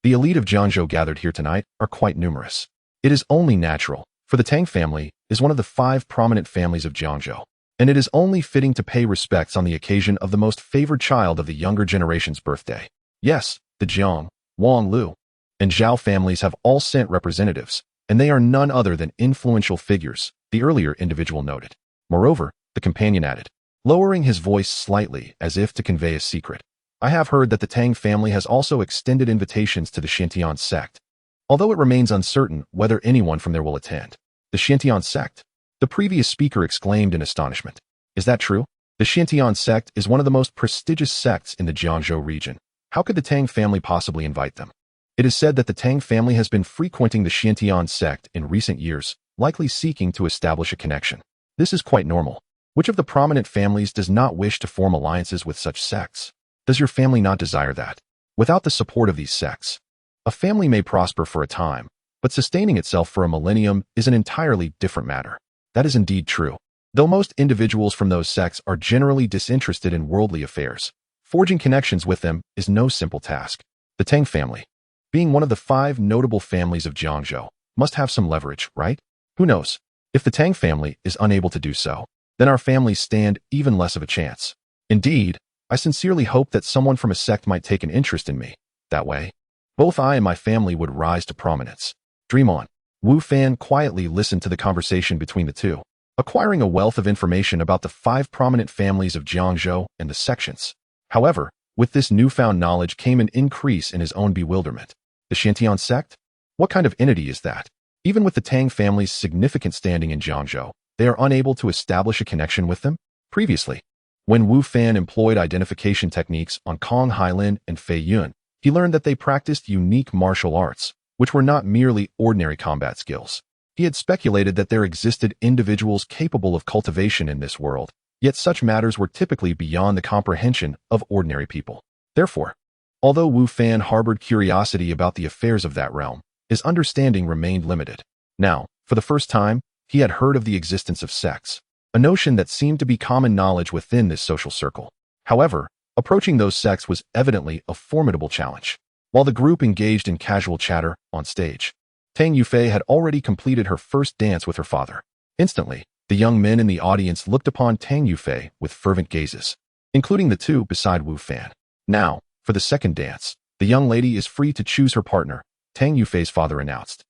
The elite of Jiangzhou gathered here tonight are quite numerous. It is only natural, for the Tang family is one of the 5 prominent families of Jiangzhou, and it is only fitting to pay respects on the occasion of the most favored child of the younger generation's birthday. Yes, the Jiang, Wang Lu, and Zhao families have all sent representatives, and they are none other than influential figures, the earlier individual noted. Moreover, the companion added, lowering his voice slightly as if to convey a secret, I have heard that the Tang family has also extended invitations to the Xintian sect, although it remains uncertain whether anyone from there will attend. The Xintian sect? The previous speaker exclaimed in astonishment. Is that true? The Xintian sect is one of the most prestigious sects in the Jiangzhou region. How could the Tang family possibly invite them? It is said that the Tang family has been frequenting the Xintian sect in recent years, likely seeking to establish a connection. This is quite normal. Which of the prominent families does not wish to form alliances with such sects? Does your family not desire that? Without the support of these sects, a family may prosper for a time, but sustaining itself for a millennium is an entirely different matter. That is indeed true. Though most individuals from those sects are generally disinterested in worldly affairs, forging connections with them is no simple task. The Tang family, being one of the 5 notable families of Jiangzhou, must have some leverage, right? Who knows? If the Tang family is unable to do so, then our families stand even less of a chance. Indeed, I sincerely hope that someone from a sect might take an interest in me. That way, both I and my family would rise to prominence. Dream on. Wu Fan quietly listened to the conversation between the two, acquiring a wealth of information about the 5 prominent families of Jiangzhou and the sections. However, with this newfound knowledge came an increase in his own bewilderment. The Xintian sect? What kind of entity is that? Even with the Tang family's significant standing in Jiangzhou, they are unable to establish a connection with them? Previously, when Wu Fan employed identification techniques on Kong Hailin and Fei Yun, he learned that they practiced unique martial arts, which were not merely ordinary combat skills. He had speculated that there existed individuals capable of cultivation in this world, yet such matters were typically beyond the comprehension of ordinary people. Therefore, although Wu Fan harbored curiosity about the affairs of that realm, his understanding remained limited. Now, for the first time, he had heard of the existence of sects, a notion that seemed to be common knowledge within this social circle. However, approaching those sects was evidently a formidable challenge. While the group engaged in casual chatter on stage, Tang Yufei had already completed her first dance with her father. Instantly, the young men in the audience looked upon Tang Yufei with fervent gazes, including the 2 beside Wu Fan. Now, for the second dance, the young lady is free to choose her partner, Tang Yufei's father announced.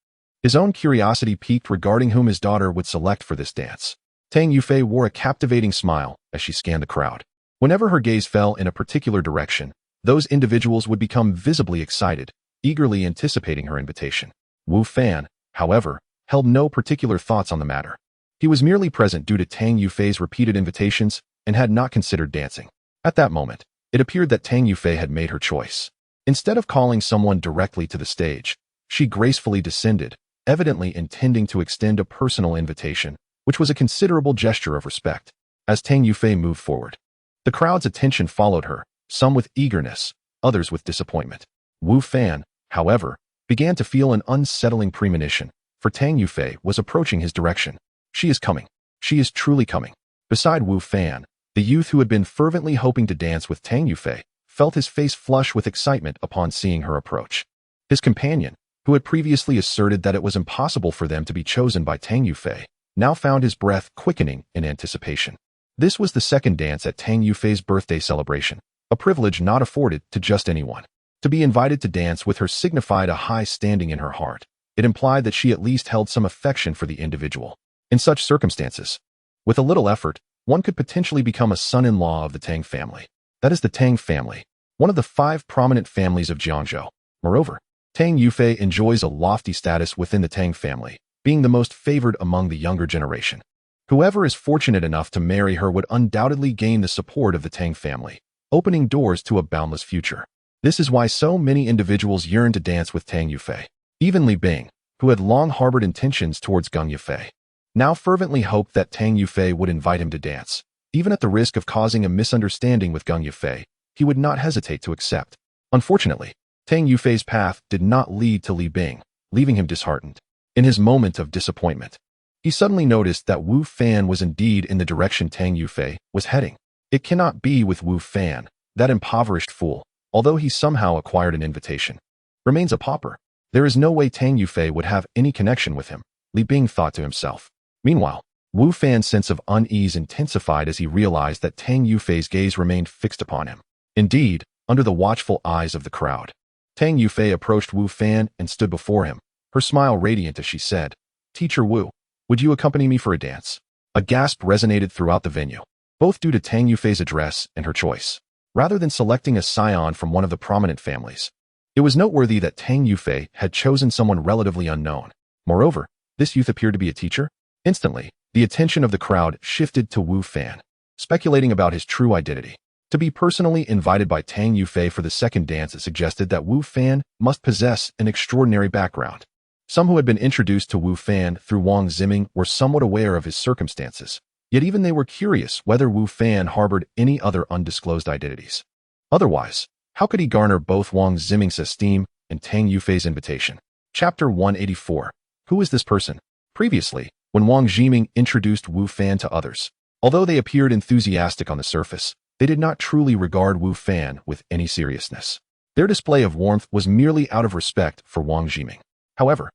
His own curiosity piqued regarding whom his daughter would select for this dance. Tang Yufei wore a captivating smile as she scanned the crowd. Whenever her gaze fell in a particular direction, those individuals would become visibly excited, eagerly anticipating her invitation. Wu Fan, however, held no particular thoughts on the matter. He was merely present due to Tang Yufei's repeated invitations and had not considered dancing. At that moment, it appeared that Tang Yufei had made her choice. Instead of calling someone directly to the stage, she gracefully descended, evidently intending to extend a personal invitation, which was a considerable gesture of respect. As Tang Yufei moved forward, the crowd's attention followed her, some with eagerness, others with disappointment. Wu Fan, however, began to feel an unsettling premonition, for Tang Yufei was approaching his direction. She is coming. She is truly coming. Beside Wu Fan, the youth who had been fervently hoping to dance with Tang Yufei felt his face flush with excitement upon seeing her approach. His companion, who had previously asserted that it was impossible for them to be chosen by Tang Yufei, now found his breath quickening in anticipation. This was the second dance at Tang Yufei's birthday celebration, a privilege not afforded to just anyone. To be invited to dance with her signified a high standing in her heart. It implied that she at least held some affection for the individual. In such circumstances, with a little effort, one could potentially become a son-in-law of the Tang family. That is the Tang family, one of the 5 prominent families of Jiangzhou. Moreover, Tang Yufei enjoys a lofty status within the Tang family, being the most favored among the younger generation. Whoever is fortunate enough to marry her would undoubtedly gain the support of the Tang family, opening doors to a boundless future. This is why so many individuals yearn to dance with Tang Yufei. Even Li Bing, who had long harbored intentions towards Gung Yufei, now fervently hoped that Tang Yufei would invite him to dance. Even at the risk of causing a misunderstanding with Gung Yufei, he would not hesitate to accept. Unfortunately, Tang Yufei's path did not lead to Li Bing, leaving him disheartened. In his moment of disappointment, he suddenly noticed that Wu Fan was indeed in the direction Tang Yufei was heading. It cannot be with Wu Fan, that impoverished fool, although he somehow acquired an invitation. remains a pauper. There is no way Tang Yufei would have any connection with him, Li Bing thought to himself. Meanwhile, Wu Fan's sense of unease intensified as he realized that Tang Yufei's gaze remained fixed upon him. Indeed, under the watchful eyes of the crowd. Tang Yufei approached Wu Fan and stood before him, her smile radiant as she said, "Teacher Wu, would you accompany me for a dance?" A gasp resonated throughout the venue, both due to Tang Yufei's address and her choice. Rather than selecting a scion from one of the prominent families, it was noteworthy that Tang Yufei had chosen someone relatively unknown. Moreover, this youth appeared to be a teacher. Instantly, the attention of the crowd shifted to Wu Fan, speculating about his true identity. To be personally invited by Tang Yufei for the second dance, it suggested that Wu Fan must possess an extraordinary background. Some who had been introduced to Wu Fan through Wang Ziming were somewhat aware of his circumstances, yet even they were curious whether Wu Fan harbored any other undisclosed identities. Otherwise, how could he garner both Wang Ziming's esteem and Tang Yufei's invitation? Chapter 184. Who is this person? Previously, when Wang Ziming introduced Wu Fan to others, although they appeared enthusiastic on the surface, they did not truly regard Wu Fan with any seriousness. Their display of warmth was merely out of respect for Wang Ziming. However,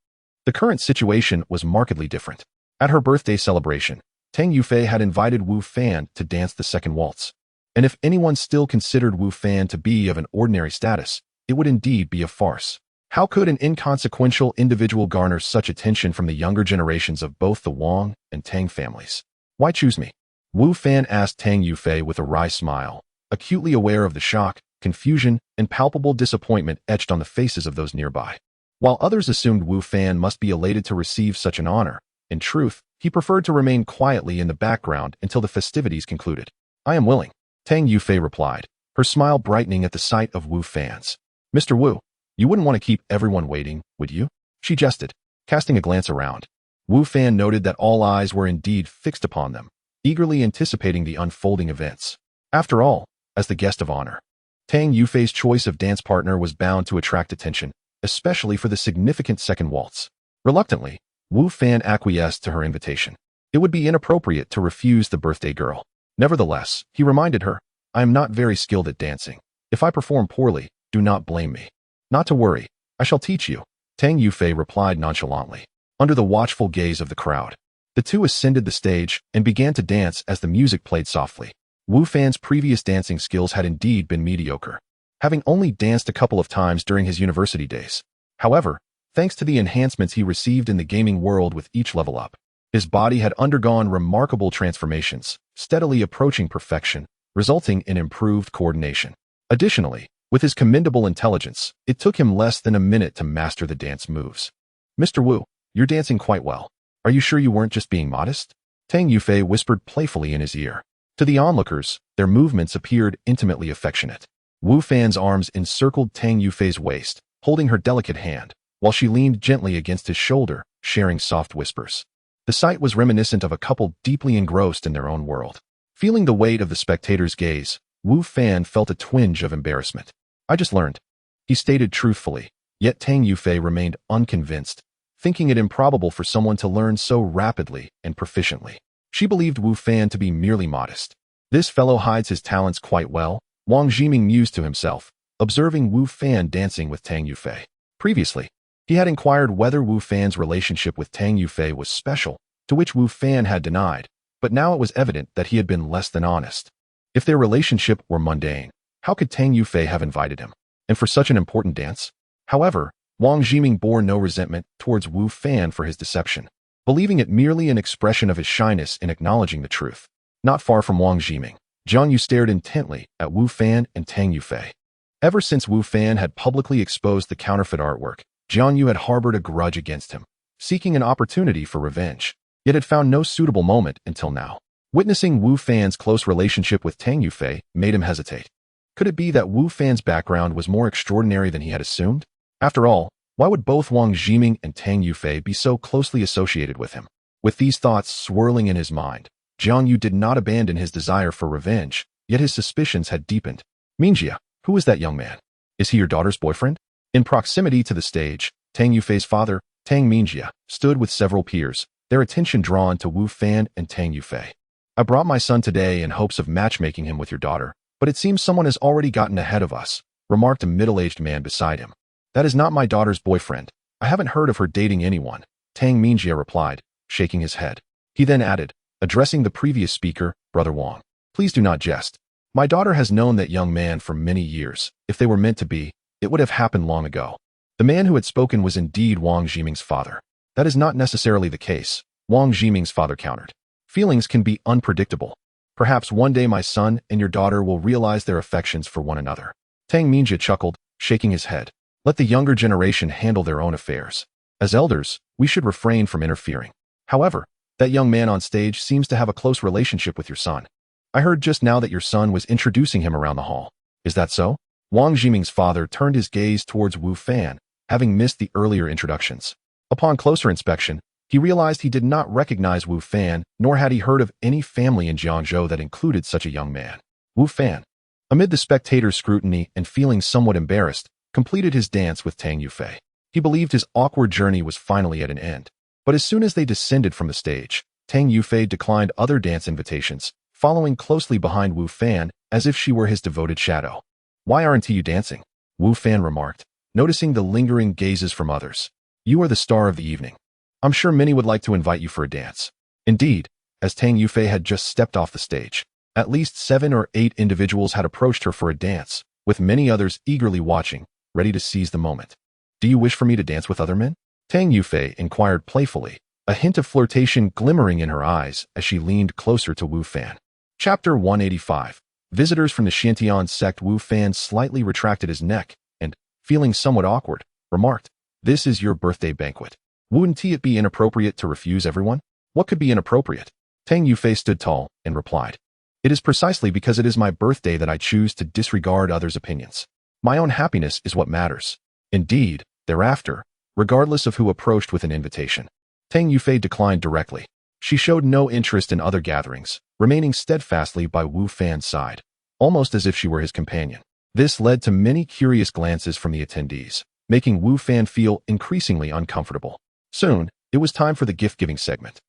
the current situation was markedly different. At her birthday celebration, Tang Yufei had invited Wu Fan to dance the second waltz. And if anyone still considered Wu Fan to be of an ordinary status, it would indeed be a farce. How could an inconsequential individual garner such attention from the younger generations of both the Wang and Tang families? Why choose me? Wu Fan asked Tang Yufei with a wry smile, acutely aware of the shock, confusion, and palpable disappointment etched on the faces of those nearby. While others assumed Wu Fan must be elated to receive such an honor, in truth, he preferred to remain quietly in the background until the festivities concluded. "I am willing," Tang Yufei replied, her smile brightening at the sight of Wu Fan's. "Mr. Wu, you wouldn't want to keep everyone waiting, would you?" she jested, casting a glance around. Wu Fan noted that all eyes were indeed fixed upon them, eagerly anticipating the unfolding events. After all, as the guest of honor, Tang Yufei's choice of dance partner was bound to attract attention, especially for the significant second waltz. Reluctantly, Wu Fan acquiesced to her invitation. It would be inappropriate to refuse the birthday girl. Nevertheless, he reminded her, "I am not very skilled at dancing. If I perform poorly, do not blame me." "Not to worry, I shall teach you," Tang Yufei replied nonchalantly, under the watchful gaze of the crowd. The two ascended the stage and began to dance as the music played softly. Wu Fan's previous dancing skills had indeed been mediocre, having only danced a couple of times during his university days. However, thanks to the enhancements he received in the gaming world with each level up, his body had undergone remarkable transformations, steadily approaching perfection, resulting in improved coordination. Additionally, with his commendable intelligence, it took him less than a minute to master the dance moves. "Mr. Wu, you're dancing quite well. Are you sure you weren't just being modest?" Tang Yufei whispered playfully in his ear. To the onlookers, their movements appeared intimately affectionate. Wu Fan's arms encircled Tang Yufei's waist, holding her delicate hand, while she leaned gently against his shoulder, sharing soft whispers. The sight was reminiscent of a couple deeply engrossed in their own world. Feeling the weight of the spectators' gaze, Wu Fan felt a twinge of embarrassment. "I just learned," he stated truthfully, yet Tang Yufei remained unconvinced, thinking it improbable for someone to learn so rapidly and proficiently. She believed Wu Fan to be merely modest. "This fellow hides his talents quite well," Wang Ziming mused to himself, observing Wu Fan dancing with Tang Yufei. Previously, he had inquired whether Wu Fan's relationship with Tang Yufei was special, to which Wu Fan had denied, but now it was evident that he had been less than honest. If their relationship were mundane, how could Tang Yufei have invited him? And for such an important dance? However, Wang Ziming bore no resentment towards Wu Fan for his deception, believing it merely an expression of his shyness in acknowledging the truth. Not far from Wang Ziming, Jiang Yu stared intently at Wu Fan and Tang Yufei. Ever since Wu Fan had publicly exposed the counterfeit artwork, Jiang Yu had harbored a grudge against him, seeking an opportunity for revenge, yet had found no suitable moment until now. Witnessing Wu Fan's close relationship with Tang Yufei made him hesitate. Could it be that Wu Fan's background was more extraordinary than he had assumed? After all, why would both Wang Ziming and Tang Yufei be so closely associated with him? With these thoughts swirling in his mind, Jiang Yu did not abandon his desire for revenge, yet his suspicions had deepened. "Mingjia, who is that young man? Is he your daughter's boyfriend?" In proximity to the stage, Tang Yufei's father, Tang Mingjia, stood with several peers, their attention drawn to Wu Fan and Tang Yufei. "I brought my son today in hopes of matchmaking him with your daughter, but it seems someone has already gotten ahead of us," remarked a middle-aged man beside him. That is not my daughter's boyfriend. I haven't heard of her dating anyone, Tang Mingjie replied, shaking his head. He then added, addressing the previous speaker, Brother Wang. Please do not jest. My daughter has known that young man for many years. If they were meant to be, it would have happened long ago. The man who had spoken was indeed Wang Jiming's father. That is not necessarily the case, Wang Jiming's father countered. Feelings can be unpredictable. Perhaps one day my son and your daughter will realize their affections for one another. Tang Mingjie chuckled, shaking his head. Let the younger generation handle their own affairs. As elders, we should refrain from interfering. However, that young man on stage seems to have a close relationship with your son. I heard just now that your son was introducing him around the hall. Is that so? Wang Jiming's father turned his gaze towards Wu Fan, having missed the earlier introductions. Upon closer inspection, he realized he did not recognize Wu Fan, nor had he heard of any family in Jiangzhou that included such a young man. Wu Fan, amid the spectators' scrutiny and feeling somewhat embarrassed, completed his dance with Tang Yufei. He believed his awkward journey was finally at an end. But as soon as they descended from the stage, Tang Yufei declined other dance invitations, following closely behind Wu Fan as if she were his devoted shadow. Why aren't you dancing? Wu Fan remarked, noticing the lingering gazes from others. You are the star of the evening. I'm sure many would like to invite you for a dance. Indeed, as Tang Yufei had just stepped off the stage, at least 7 or 8 individuals had approached her for a dance, with many others eagerly watching, ready to seize the moment. Do you wish for me to dance with other men? Tang Yufei inquired playfully, a hint of flirtation glimmering in her eyes as she leaned closer to Wu Fan. Chapter 185. Visitors from the Xiantian sect. Wu Fan slightly retracted his neck and, feeling somewhat awkward, remarked, This is your birthday banquet. Wouldn't it be inappropriate to refuse everyone? What could be inappropriate? Tang Yufei stood tall and replied, It is precisely because it is my birthday that I choose to disregard others' opinions. My own happiness is what matters. Indeed, thereafter, regardless of who approached with an invitation, Tang Yufei declined directly. She showed no interest in other gatherings, remaining steadfastly by Wu Fan's side, almost as if she were his companion. This led to many curious glances from the attendees, making Wu Fan feel increasingly uncomfortable. Soon, it was time for the gift-giving segment.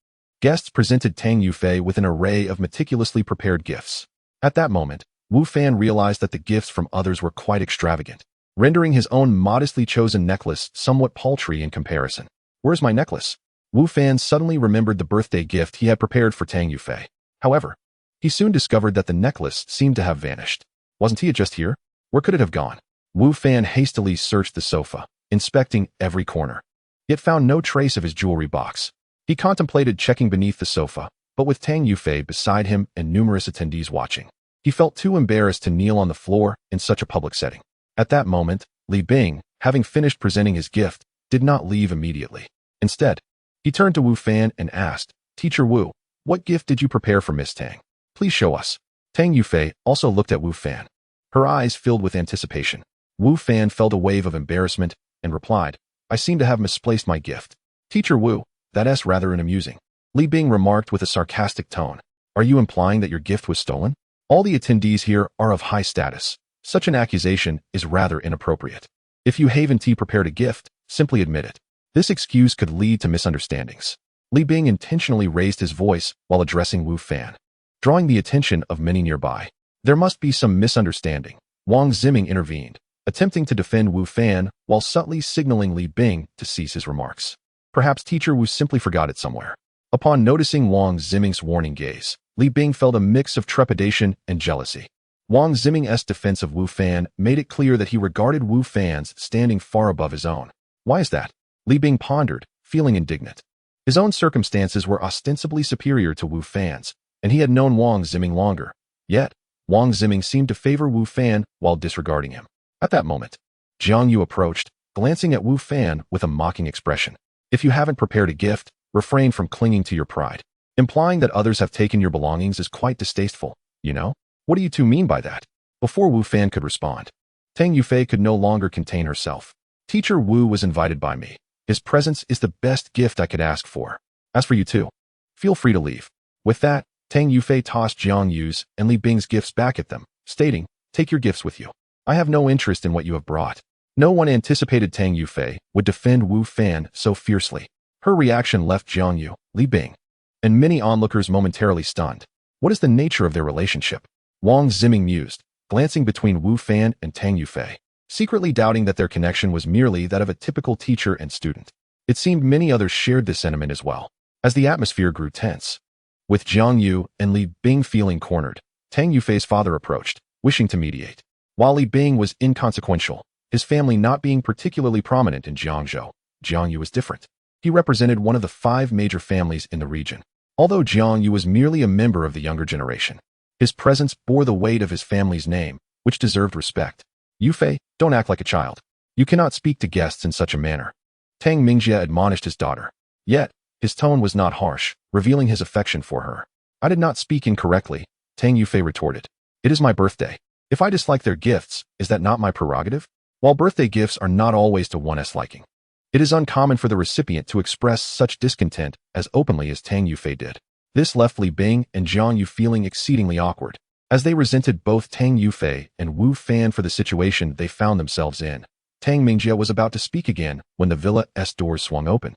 Guests presented Tang Yufei with an array of meticulously prepared gifts. At that moment, Wu Fan realized that the gifts from others were quite extravagant, rendering his own modestly chosen necklace somewhat paltry in comparison. Where's my necklace? Wu Fan suddenly remembered the birthday gift he had prepared for Tang Yufei. However, he soon discovered that the necklace seemed to have vanished. Wasn't it just here? Where could it have gone? Wu Fan hastily searched the sofa, inspecting every corner, yet found no trace of his jewelry box. He contemplated checking beneath the sofa, but with Tang Yufei beside him and numerous attendees watching, he felt too embarrassed to kneel on the floor in such a public setting. At that moment, Li Bing, having finished presenting his gift, did not leave immediately. Instead, he turned to Wu Fan and asked, Teacher Wu, what gift did you prepare for Miss Tang? Please show us. Tang Yufei also looked at Wu Fan. Her eyes filled with anticipation. Wu Fan felt a wave of embarrassment and replied, I seem to have misplaced my gift. Teacher Wu, that's rather amusing. Li Bing remarked with a sarcastic tone. Are you implying that your gift was stolen? All the attendees here are of high status. Such an accusation is rather inappropriate. If you haven't prepared a gift, simply admit it. This excuse could lead to misunderstandings. Li Bing intentionally raised his voice while addressing Wu Fan, drawing the attention of many nearby. There must be some misunderstanding. Wang Ziming intervened, attempting to defend Wu Fan while subtly signaling Li Bing to cease his remarks. Perhaps Teacher Wu simply forgot it somewhere. Upon noticing Wang Ziming's warning gaze, Li Bing felt a mix of trepidation and jealousy. Wang Ziming's defense of Wu Fan made it clear that he regarded Wu Fan's standing far above his own. Why is that? Li Bing pondered, feeling indignant. His own circumstances were ostensibly superior to Wu Fan's, and he had known Wang Ziming longer. Yet, Wang Ziming seemed to favor Wu Fan while disregarding him. At that moment, Jiang Yu approached, glancing at Wu Fan with a mocking expression. If you haven't prepared a gift, refrain from clinging to your pride. Implying that others have taken your belongings is quite distasteful, you know? What do you two mean by that? Before Wu Fan could respond, Tang Yufei could no longer contain herself. Teacher Wu was invited by me. His presence is the best gift I could ask for. As for you two, feel free to leave. With that, Tang Yufei tossed Jiang Yu's and Li Bing's gifts back at them, stating, Take your gifts with you. I have no interest in what you have brought. No one anticipated Tang Yufei would defend Wu Fan so fiercely. Her reaction left Jiang Yu, Li Bing, and many onlookers momentarily stunned. What is the nature of their relationship? Wang Ziming mused, glancing between Wu Fan and Tang Yufei. secretly doubting that their connection was merely that of a typical teacher and student. It seemed many others shared this sentiment as well. As the atmosphere grew tense, with Jiang Yu and Li Bing feeling cornered, Tang Yufei's father approached, wishing to mediate. While Li Bing was inconsequential, his family not being particularly prominent in Jiangzhou, Jiang Yu was different. He represented one of the 5 major families in the region. Although Jiang Yu was merely a member of the younger generation, his presence bore the weight of his family's name, which deserved respect. Yufei, don't act like a child. You cannot speak to guests in such a manner. Tang Mingjie admonished his daughter. Yet, his tone was not harsh, revealing his affection for her. I did not speak incorrectly, Tang Yufei retorted. It is my birthday. If I dislike their gifts, is that not my prerogative? While birthday gifts are not always to one's liking, it is uncommon for the recipient to express such discontent as openly as Tang Yufei did. This left Li Bing and Jiang Yu feeling exceedingly awkward, as they resented both Tang Yufei and Wu Fan for the situation they found themselves in. Tang Mingjie was about to speak again when the villa's doors swung open,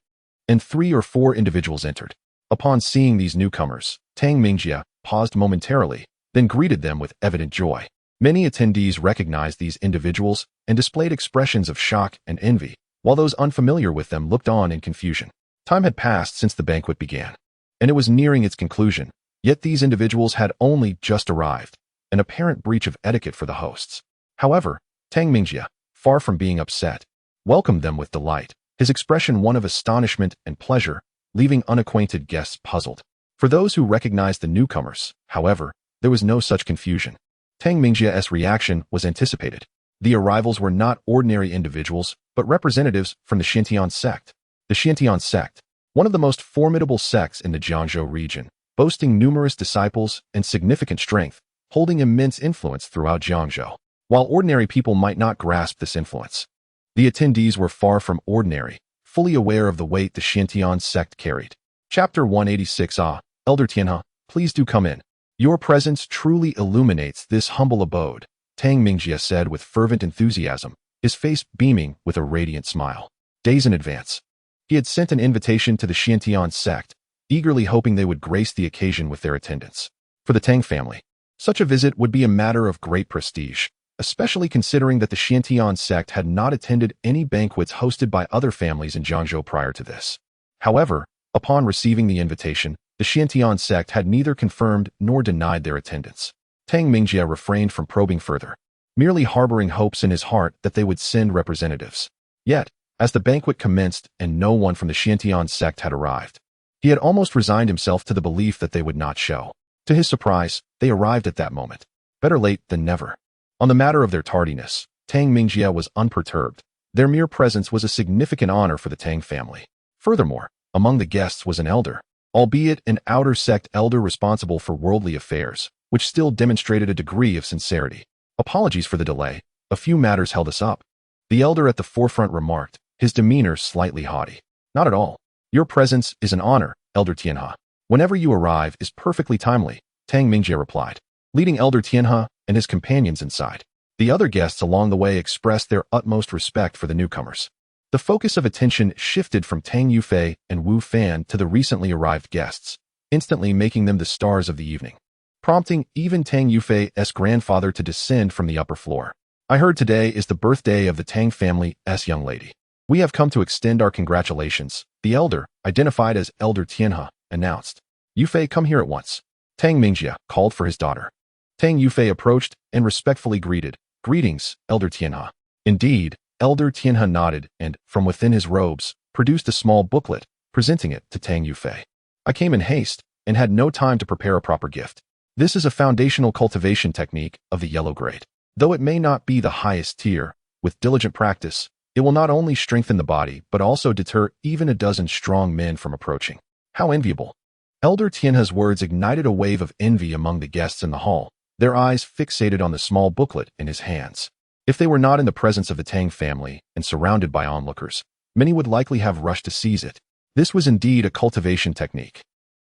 and 3 or 4 individuals entered. Upon seeing these newcomers, Tang Mingjie paused momentarily, then greeted them with evident joy. Many attendees recognized these individuals and displayed expressions of shock and envy, while those unfamiliar with them looked on in confusion. Time had passed since the banquet began, and it was nearing its conclusion, yet these individuals had only just arrived, an apparent breach of etiquette for the hosts. However, Tang Mingjie, far from being upset, welcomed them with delight, his expression one of astonishment and pleasure, leaving unacquainted guests puzzled. For those who recognized the newcomers, however, there was no such confusion. Tang Mingjie's reaction was anticipated. The arrivals were not ordinary individuals, but representatives from the Xintian sect. The Xintian sect, one of the most formidable sects in the Jiangzhou region, boasting numerous disciples and significant strength, holding immense influence throughout Jiangzhou. While ordinary people might not grasp this influence, the attendees were far from ordinary, fully aware of the weight the Xintian sect carried. Chapter 186. Elder Tianhe, please do come in. Your presence truly illuminates this humble abode, Tang Mingjie said with fervent enthusiasm, his face beaming with a radiant smile. Days in advance, he had sent an invitation to the Xintian sect, eagerly hoping they would grace the occasion with their attendance. For the Tang family, such a visit would be a matter of great prestige, especially considering that the Xintian sect had not attended any banquets hosted by other families in Jiangzhou prior to this. However, upon receiving the invitation, the Xintian sect had neither confirmed nor denied their attendance. Tang Mingjie refrained from probing further, merely harboring hopes in his heart that they would send representatives. Yet, as the banquet commenced and no one from the Xintian sect had arrived, he had almost resigned himself to the belief that they would not show. To his surprise, they arrived at that moment. Better late than never. On the matter of their tardiness, Tang Mingjie was unperturbed. Their mere presence was a significant honor for the Tang family. Furthermore, among the guests was an elder, albeit an outer sect elder responsible for worldly affairs, which still demonstrated a degree of sincerity. Apologies for the delay. A few matters held us up. The elder at the forefront remarked, his demeanor slightly haughty. Not at all. Your presence is an honor, Elder Tianhe. Whenever you arrive is perfectly timely, Tang Mingjie replied, leading Elder Tianhe and his companions inside. The other guests along the way expressed their utmost respect for the newcomers. The focus of attention shifted from Tang Yufei and Wu Fan to the recently arrived guests, instantly making them the stars of the evening, prompting even Tang Yufei's grandfather to descend from the upper floor. I heard today is the birthday of the Tang family's young lady. We have come to extend our congratulations, the elder, identified as Elder Tianhe, announced. Yufei, come here at once. Tang Mingjie called for his daughter. Tang Yufei approached and respectfully greeted. Greetings, Elder Tianhe. Indeed, Elder Tianhe nodded and, from within his robes, produced a small booklet, presenting it to Tang Yufei. I came in haste and had no time to prepare a proper gift. This is a foundational cultivation technique of the yellow grade. Though it may not be the highest tier, with diligent practice, it will not only strengthen the body but also deter even a dozen strong men from approaching. How enviable. Elder Tianhe's words ignited a wave of envy among the guests in the hall, their eyes fixated on the small booklet in his hands. If they were not in the presence of the Tang family and surrounded by onlookers, many would likely have rushed to seize it. This was indeed a cultivation technique.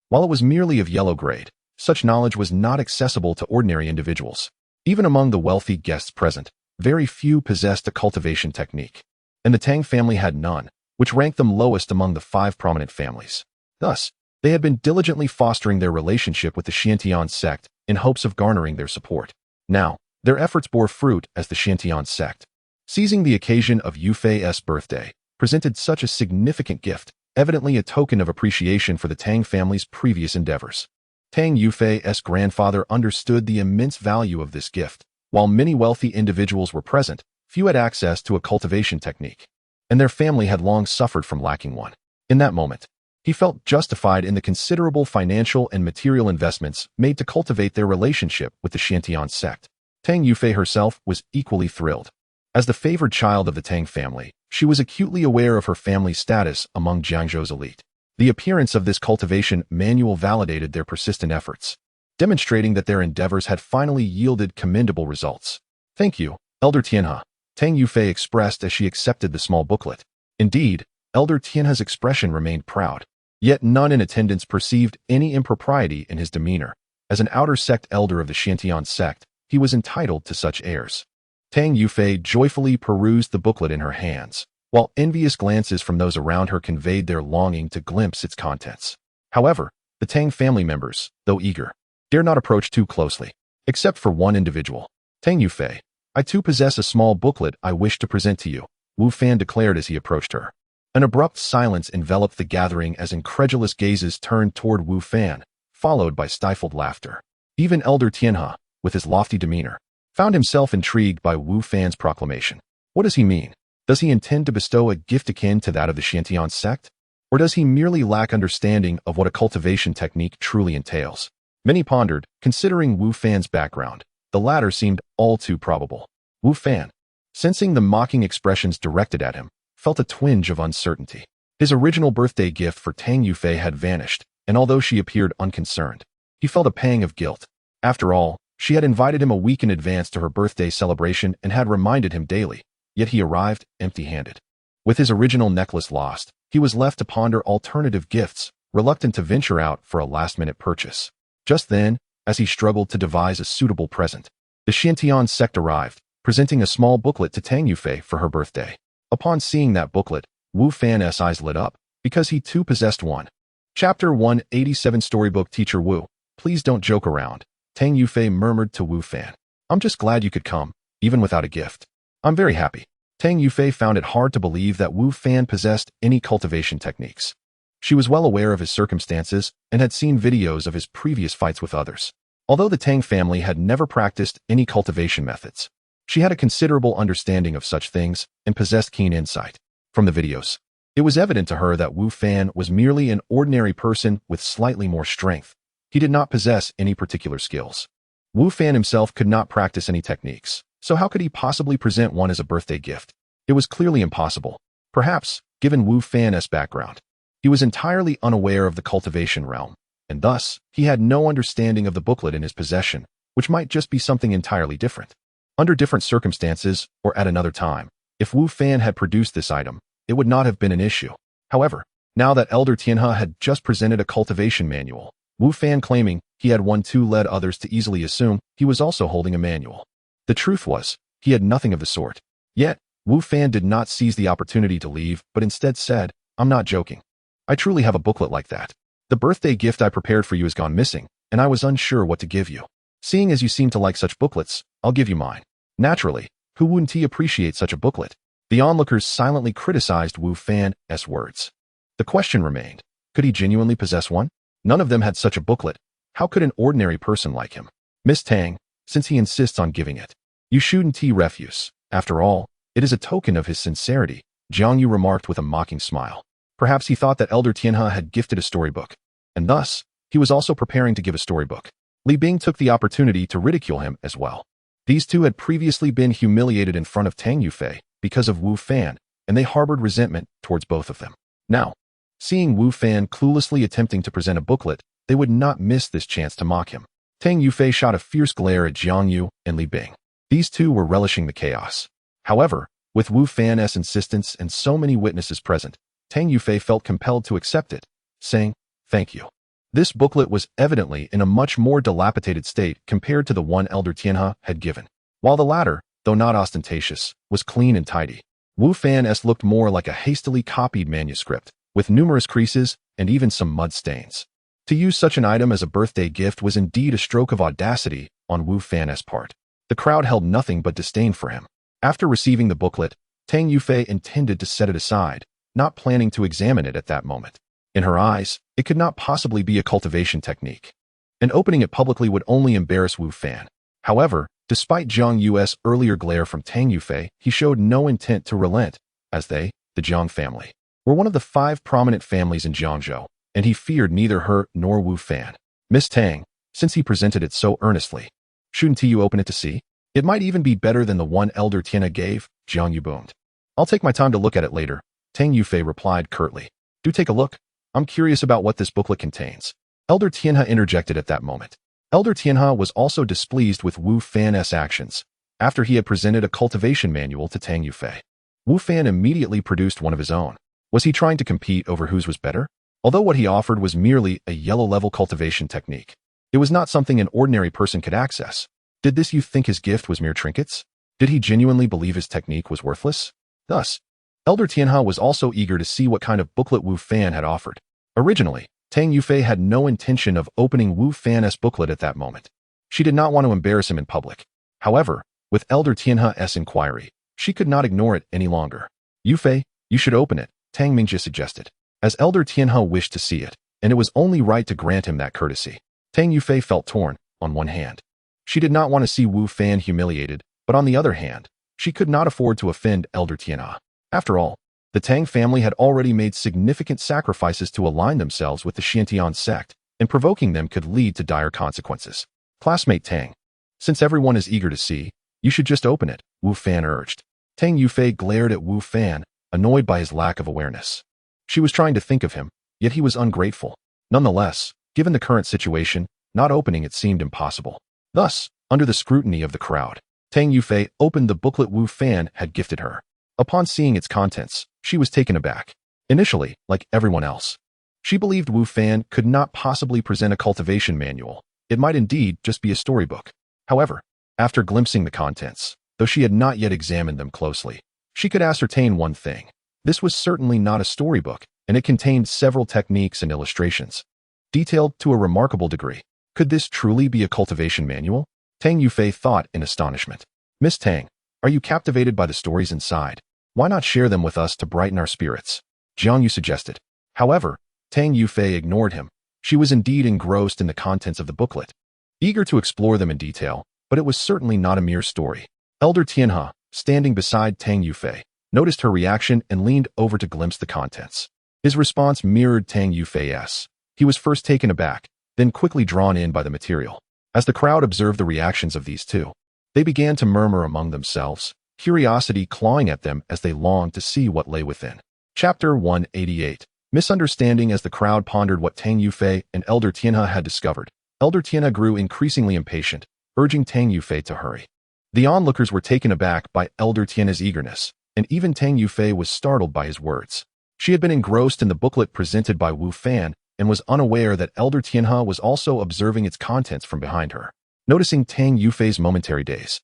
While it was merely of yellow grade, such knowledge was not accessible to ordinary individuals. Even among the wealthy guests present, very few possessed a cultivation technique, and the Tang family had none, which ranked them lowest among the 5 prominent families. Thus, they had been diligently fostering their relationship with the Xintian sect in hopes of garnering their support. Now, their efforts bore fruit as the Xintian sect, seizing the occasion of Yu Fei's birthday, presented such a significant gift, evidently a token of appreciation for the Tang family's previous endeavors. Tang Yufei's grandfather understood the immense value of this gift. While many wealthy individuals were present, few had access to a cultivation technique, and their family had long suffered from lacking one. In that moment, he felt justified in the considerable financial and material investments made to cultivate their relationship with the Xiantian sect. Tang Yufei herself was equally thrilled. As the favored child of the Tang family, she was acutely aware of her family's status among Jiangzhou's elite. The appearance of this cultivation manual validated their persistent efforts, demonstrating that their endeavors had finally yielded commendable results. "Thank you, Elder Tianhe," Tang Yufei expressed as she accepted the small booklet. Indeed, Elder Tianhe's expression remained proud, yet none in attendance perceived any impropriety in his demeanor. As an outer sect elder of the Xiantian sect, he was entitled to such airs. Tang Yufei joyfully perused the booklet in her hands, while envious glances from those around her conveyed their longing to glimpse its contents. However, the Tang family members, though eager, dare not approach too closely. Except for one individual. "Tang Yufei, I too possess a small booklet I wish to present to you," Wu Fan declared as he approached her. An abrupt silence enveloped the gathering as incredulous gazes turned toward Wu Fan, followed by stifled laughter. Even Elder Tianhe, with his lofty demeanor, found himself intrigued by Wu Fan's proclamation. What does he mean? Does he intend to bestow a gift akin to that of the Xiantian sect? Or does he merely lack understanding of what a cultivation technique truly entails? Many pondered, considering Wu Fan's background. The latter seemed all too probable. Wu Fan, sensing the mocking expressions directed at him, felt a twinge of uncertainty. His original birthday gift for Tang Yufei had vanished, and although she appeared unconcerned, he felt a pang of guilt. After all, she had invited him a week in advance to her birthday celebration and had reminded him daily. Yet he arrived empty-handed. With his original necklace lost, he was left to ponder alternative gifts, reluctant to venture out for a last-minute purchase. Just then, as he struggled to devise a suitable present, the Xiantian sect arrived, presenting a small booklet to Tang Yufei for her birthday. Upon seeing that booklet, Wu Fan's eyes lit up, because he too possessed one. Chapter 187 Storybook Teacher Wu, please don't joke around, Tang Yufei murmured to Wu Fan. "I'm just glad you could come, even without a gift." "I'm very happy." Tang Yufei found it hard to believe that Wu Fan possessed any cultivation techniques. She was well aware of his circumstances and had seen videos of his previous fights with others. Although the Tang family had never practiced any cultivation methods, she had a considerable understanding of such things and possessed keen insight. From the videos, it was evident to her that Wu Fan was merely an ordinary person with slightly more strength. He did not possess any particular skills. Wu Fan himself could not practice any techniques. So how could he possibly present one as a birthday gift? It was clearly impossible. Perhaps, given Wu Fan's background, he was entirely unaware of the cultivation realm, and thus, he had no understanding of the booklet in his possession, which might just be something entirely different. Under different circumstances, or at another time, if Wu Fan had produced this item, it would not have been an issue. However, now that Elder Tianhe had just presented a cultivation manual, Wu Fan claiming he had one too led others to easily assume he was also holding a manual. The truth was, he had nothing of the sort. Yet, Wu Fan did not seize the opportunity to leave, but instead said, "I'm not joking. I truly have a booklet like that. The birthday gift I prepared for you has gone missing, and I was unsure what to give you. Seeing as you seem to like such booklets, I'll give you mine." Naturally, who wouldn't he appreciate such a booklet? The onlookers silently criticized Wu Fan's words. The question remained, could he genuinely possess one? None of them had such a booklet. How could an ordinary person like him? "Miss Tang, since he insists on giving it, you shouldn't refuse. After all, it is a token of his sincerity," Jiang Yu remarked with a mocking smile. Perhaps he thought that Elder Tianhe had gifted a storybook, and thus, he was also preparing to give a storybook. Li Bing took the opportunity to ridicule him as well. These two had previously been humiliated in front of Tang Yufei because of Wu Fan, and they harbored resentment towards both of them. Now, seeing Wu Fan cluelessly attempting to present a booklet, they would not miss this chance to mock him. Tang Yufei shot a fierce glare at Jiang Yu and Li Bing. These two were relishing the chaos. However, with Wu Fan's insistence and so many witnesses present, Tang Yufei felt compelled to accept it, saying, "Thank you." This booklet was evidently in a much more dilapidated state compared to the one Elder Tianhe had given, while the latter, though not ostentatious, was clean and tidy. Wu Fan's looked more like a hastily copied manuscript, with numerous creases and even some mud stains. To use such an item as a birthday gift was indeed a stroke of audacity on Wu Fan's part. The crowd held nothing but disdain for him. After receiving the booklet, Tang Yufei intended to set it aside, not planning to examine it at that moment. In her eyes, it could not possibly be a cultivation technique, and opening it publicly would only embarrass Wu Fan. However, despite Jiang Yue's earlier glare from Tang Yufei, he showed no intent to relent, as they, the Jiang family, were one of the 5 prominent families in Jiangzhou, and he feared neither her nor Wu Fan. Miss Tang, since he presented it so earnestly, shouldn't you open it to see? It might even be better than the one Elder Tianhe gave, Jiang Yu boomed. I'll take my time to look at it later, Tang Yufei replied curtly. Do take a look. I'm curious about what this booklet contains. Elder Tianhe interjected at that moment. Elder Tianhe was also displeased with Wu Fan's actions, after he had presented a cultivation manual to Tang Yufei. Wu Fan immediately produced one of his own. Was he trying to compete over whose was better? Although what he offered was merely a yellow-level cultivation technique, it was not something an ordinary person could access. Did this youth think his gift was mere trinkets? Did he genuinely believe his technique was worthless? Thus, Elder Tianhe was also eager to see what kind of booklet Wu Fan had offered. Originally, Tang Yufei had no intention of opening Wu Fan's booklet at that moment. She did not want to embarrass him in public. However, with Elder Tianhe's inquiry, she could not ignore it any longer. Yufei, you should open it, Tang Mingjie suggested, as Elder Tianhe wished to see it, and it was only right to grant him that courtesy. Tang Yufei felt torn. On one hand, she did not want to see Wu Fan humiliated, but on the other hand, she could not afford to offend Elder Tianhe. After all, the Tang family had already made significant sacrifices to align themselves with the Xiantian sect, and provoking them could lead to dire consequences. Classmate Tang, since everyone is eager to see, you should just open it, Wu Fan urged. Tang Yufei glared at Wu Fan, annoyed by his lack of awareness. She was trying to think of him, yet he was ungrateful. Nonetheless, given the current situation, not opening it seemed impossible. Thus, under the scrutiny of the crowd, Tang Yufei opened the booklet Wu Fan had gifted her. Upon seeing its contents, she was taken aback. Initially, like everyone else, she believed Wu Fan could not possibly present a cultivation manual. It might indeed just be a storybook. However, after glimpsing the contents, though she had not yet examined them closely, she could ascertain one thing. This was certainly not a storybook, and it contained several techniques and illustrations, detailed to a remarkable degree. Could this truly be a cultivation manual? Tang Yufei thought in astonishment. Miss Tang, are you captivated by the stories inside? Why not share them with us to brighten our spirits? Jiang Yu suggested. However, Tang Yufei ignored him. She was indeed engrossed in the contents of the booklet, eager to explore them in detail, but it was certainly not a mere story. Elder Tianhe, standing beside Tang Yufei, noticed her reaction and leaned over to glimpse the contents. His response mirrored Tang Yufei's. He was first taken aback, then quickly drawn in by the material. As the crowd observed the reactions of these two, they began to murmur among themselves, curiosity clawing at them as they longed to see what lay within. Chapter 188. Misunderstanding. As the crowd pondered what Tang Yufei and Elder Tianhe had discovered, Elder Tianhe grew increasingly impatient, urging Tang Yufei to hurry. The onlookers were taken aback by Elder Tianhe's eagerness, and even Tang Yufei was startled by his words. She had been engrossed in the booklet presented by Wu Fan and was unaware that Elder Tianhe was also observing its contents from behind her. Noticing Tang Yufei's momentary daze,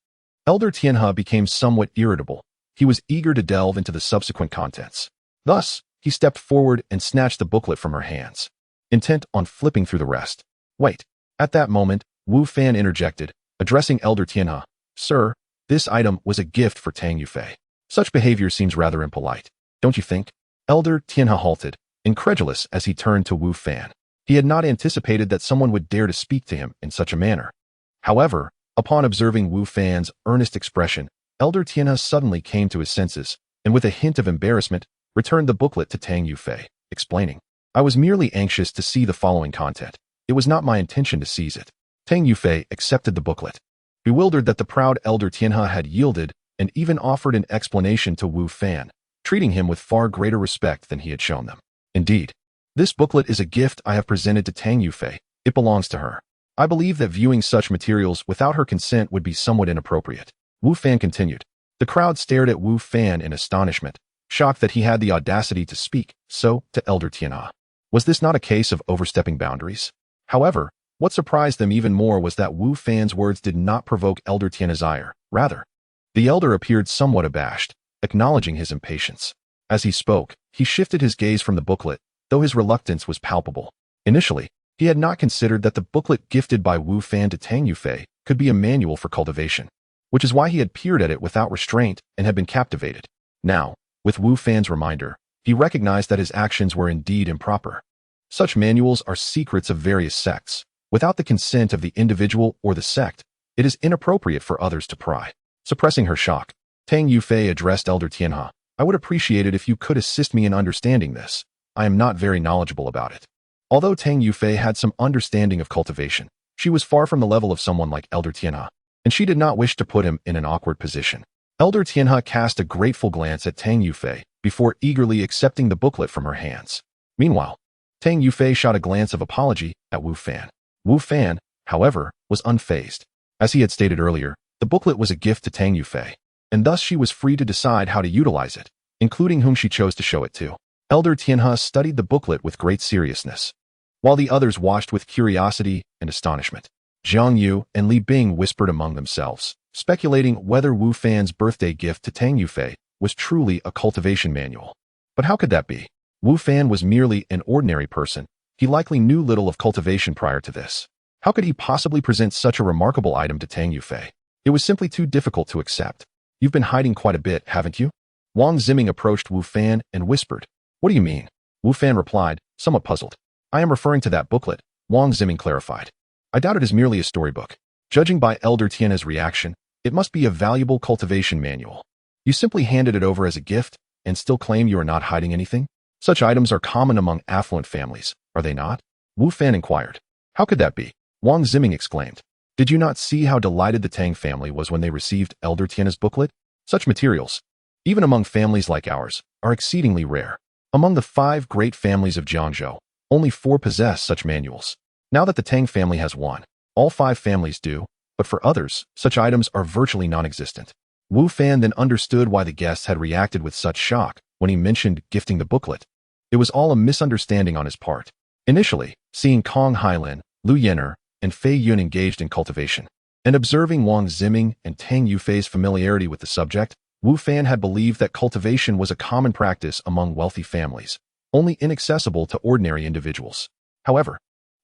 Elder Tianhe became somewhat irritable. He was eager to delve into the subsequent contents. Thus, he stepped forward and snatched the booklet from her hands, intent on flipping through the rest. Wait. At that moment, Wu Fan interjected, addressing Elder Tianhe. Sir, this item was a gift for Tang Yufei. Such behavior seems rather impolite, don't you think? Elder Tianhe halted, incredulous as he turned to Wu Fan. He had not anticipated that someone would dare to speak to him in such a manner. However, upon observing Wu Fan's earnest expression, Elder Tianhe suddenly came to his senses, and with a hint of embarrassment, returned the booklet to Tang Yufei, explaining, I was merely anxious to see the following content. It was not my intention to seize it. Tang Yufei accepted the booklet, bewildered that the proud Elder Tianhe had yielded, and even offered an explanation to Wu Fan, treating him with far greater respect than he had shown them. Indeed, this booklet is a gift I have presented to Tang Yufei. It belongs to her. I believe that viewing such materials without her consent would be somewhat inappropriate. Wu Fan continued. The crowd stared at Wu Fan in astonishment, shocked that he had the audacity to speak so to Elder Tianhe. Was this not a case of overstepping boundaries? However, what surprised them even more was that Wu Fan's words did not provoke Elder Tianhe's ire. Rather, the elder appeared somewhat abashed, acknowledging his impatience. As he spoke, he shifted his gaze from the booklet, though his reluctance was palpable. Initially, he had not considered that the booklet gifted by Wu Fan to Tang Yufei could be a manual for cultivation. which is why he had peered at it without restraint and had been captivated. Now, with Wu Fan's reminder, he recognized that his actions were indeed improper. Such manuals are secrets of various sects. Without the consent of the individual or the sect, it is inappropriate for others to pry. Suppressing her shock, Tang Yufei addressed Elder Tianhe. I would appreciate it if you could assist me in understanding this. I am not very knowledgeable about it. Although Tang Yufei had some understanding of cultivation, she was far from the level of someone like Elder Tianhe, and she did not wish to put him in an awkward position. Elder Tianhe cast a grateful glance at Tang Yufei before eagerly accepting the booklet from her hands. Meanwhile, Tang Yufei shot a glance of apology at Wu Fan. Wu Fan, however, was unfazed. As he had stated earlier, the booklet was a gift to Tang Yufei, and thus she was free to decide how to utilize it, including whom she chose to show it to. Elder Tianhe studied the booklet with great seriousness, while the others watched with curiosity and astonishment. Zhang Yu and Li Bing whispered among themselves, speculating whether Wu Fan's birthday gift to Tang Yufei was truly a cultivation manual. But how could that be? Wu Fan was merely an ordinary person. He likely knew little of cultivation prior to this. How could he possibly present such a remarkable item to Tang Yufei? It was simply too difficult to accept. You've been hiding quite a bit, haven't you? Wang Ziming approached Wu Fan and whispered. What do you mean? Wu Fan replied, somewhat puzzled. I am referring to that booklet, Wang Ziming clarified. I doubt it is merely a storybook. Judging by Elder Tianhe's reaction, it must be a valuable cultivation manual. You simply handed it over as a gift and still claim you are not hiding anything? Such items are common among affluent families, are they not? Wu Fan inquired. How could that be? Wang Ziming exclaimed. Did you not see how delighted the Tang family was when they received Elder Tianhe's booklet? Such materials, even among families like ours, are exceedingly rare. Among the 5 great families of Jiangzhou, only 4 possess such manuals. Now that the Tang family has one, all 5 families do, but for others, such items are virtually non-existent. Wu Fan then understood why the guests had reacted with such shock when he mentioned gifting the booklet. It was all a misunderstanding on his part. Initially, seeing Kong Hailin, Lu Yener, and Fei Yun engaged in cultivation, and observing Wang Ziming and Tang Yufei's familiarity with the subject, Wu Fan had believed that cultivation was a common practice among wealthy families, only inaccessible to ordinary individuals. However,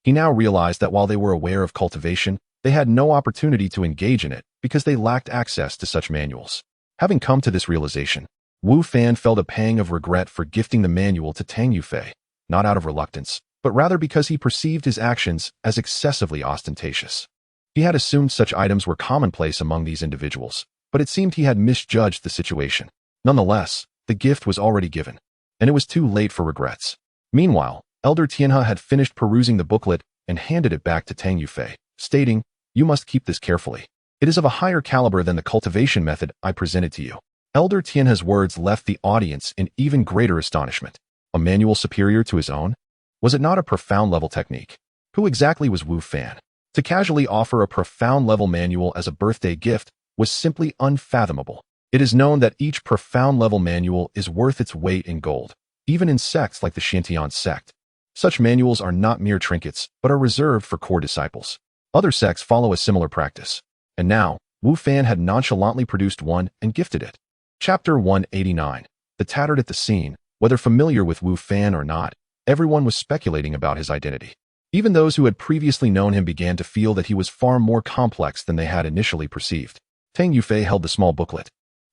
he now realized that while they were aware of cultivation, they had no opportunity to engage in it because they lacked access to such manuals. Having come to this realization, Wu Fan felt a pang of regret for gifting the manual to Tang Yufei, not out of reluctance, but rather because he perceived his actions as excessively ostentatious. He had assumed such items were commonplace among these individuals, but it seemed he had misjudged the situation. Nonetheless, the gift was already given, and it was too late for regrets. Meanwhile, Elder Tianhe had finished perusing the booklet and handed it back to Tang Yufei, stating, You must keep this carefully. It is of a higher caliber than the cultivation method I presented to you. Elder Tianhe's words left the audience in even greater astonishment. A manual superior to his own? Was it not a profound-level technique? Who exactly was Wu Fan? To casually offer a profound-level manual as a birthday gift was simply unfathomable. It is known that each profound-level manual is worth its weight in gold, even in sects like the Shantian sect. Such manuals are not mere trinkets, but are reserved for core disciples. Other sects follow a similar practice. And now, Wu Fan had nonchalantly produced one and gifted it. Chapter 189. The tattered at the scene. Whether familiar with Wu Fan or not, everyone was speculating about his identity. Even those who had previously known him began to feel that he was far more complex than they had initially perceived. Tang Yufei held the small booklet,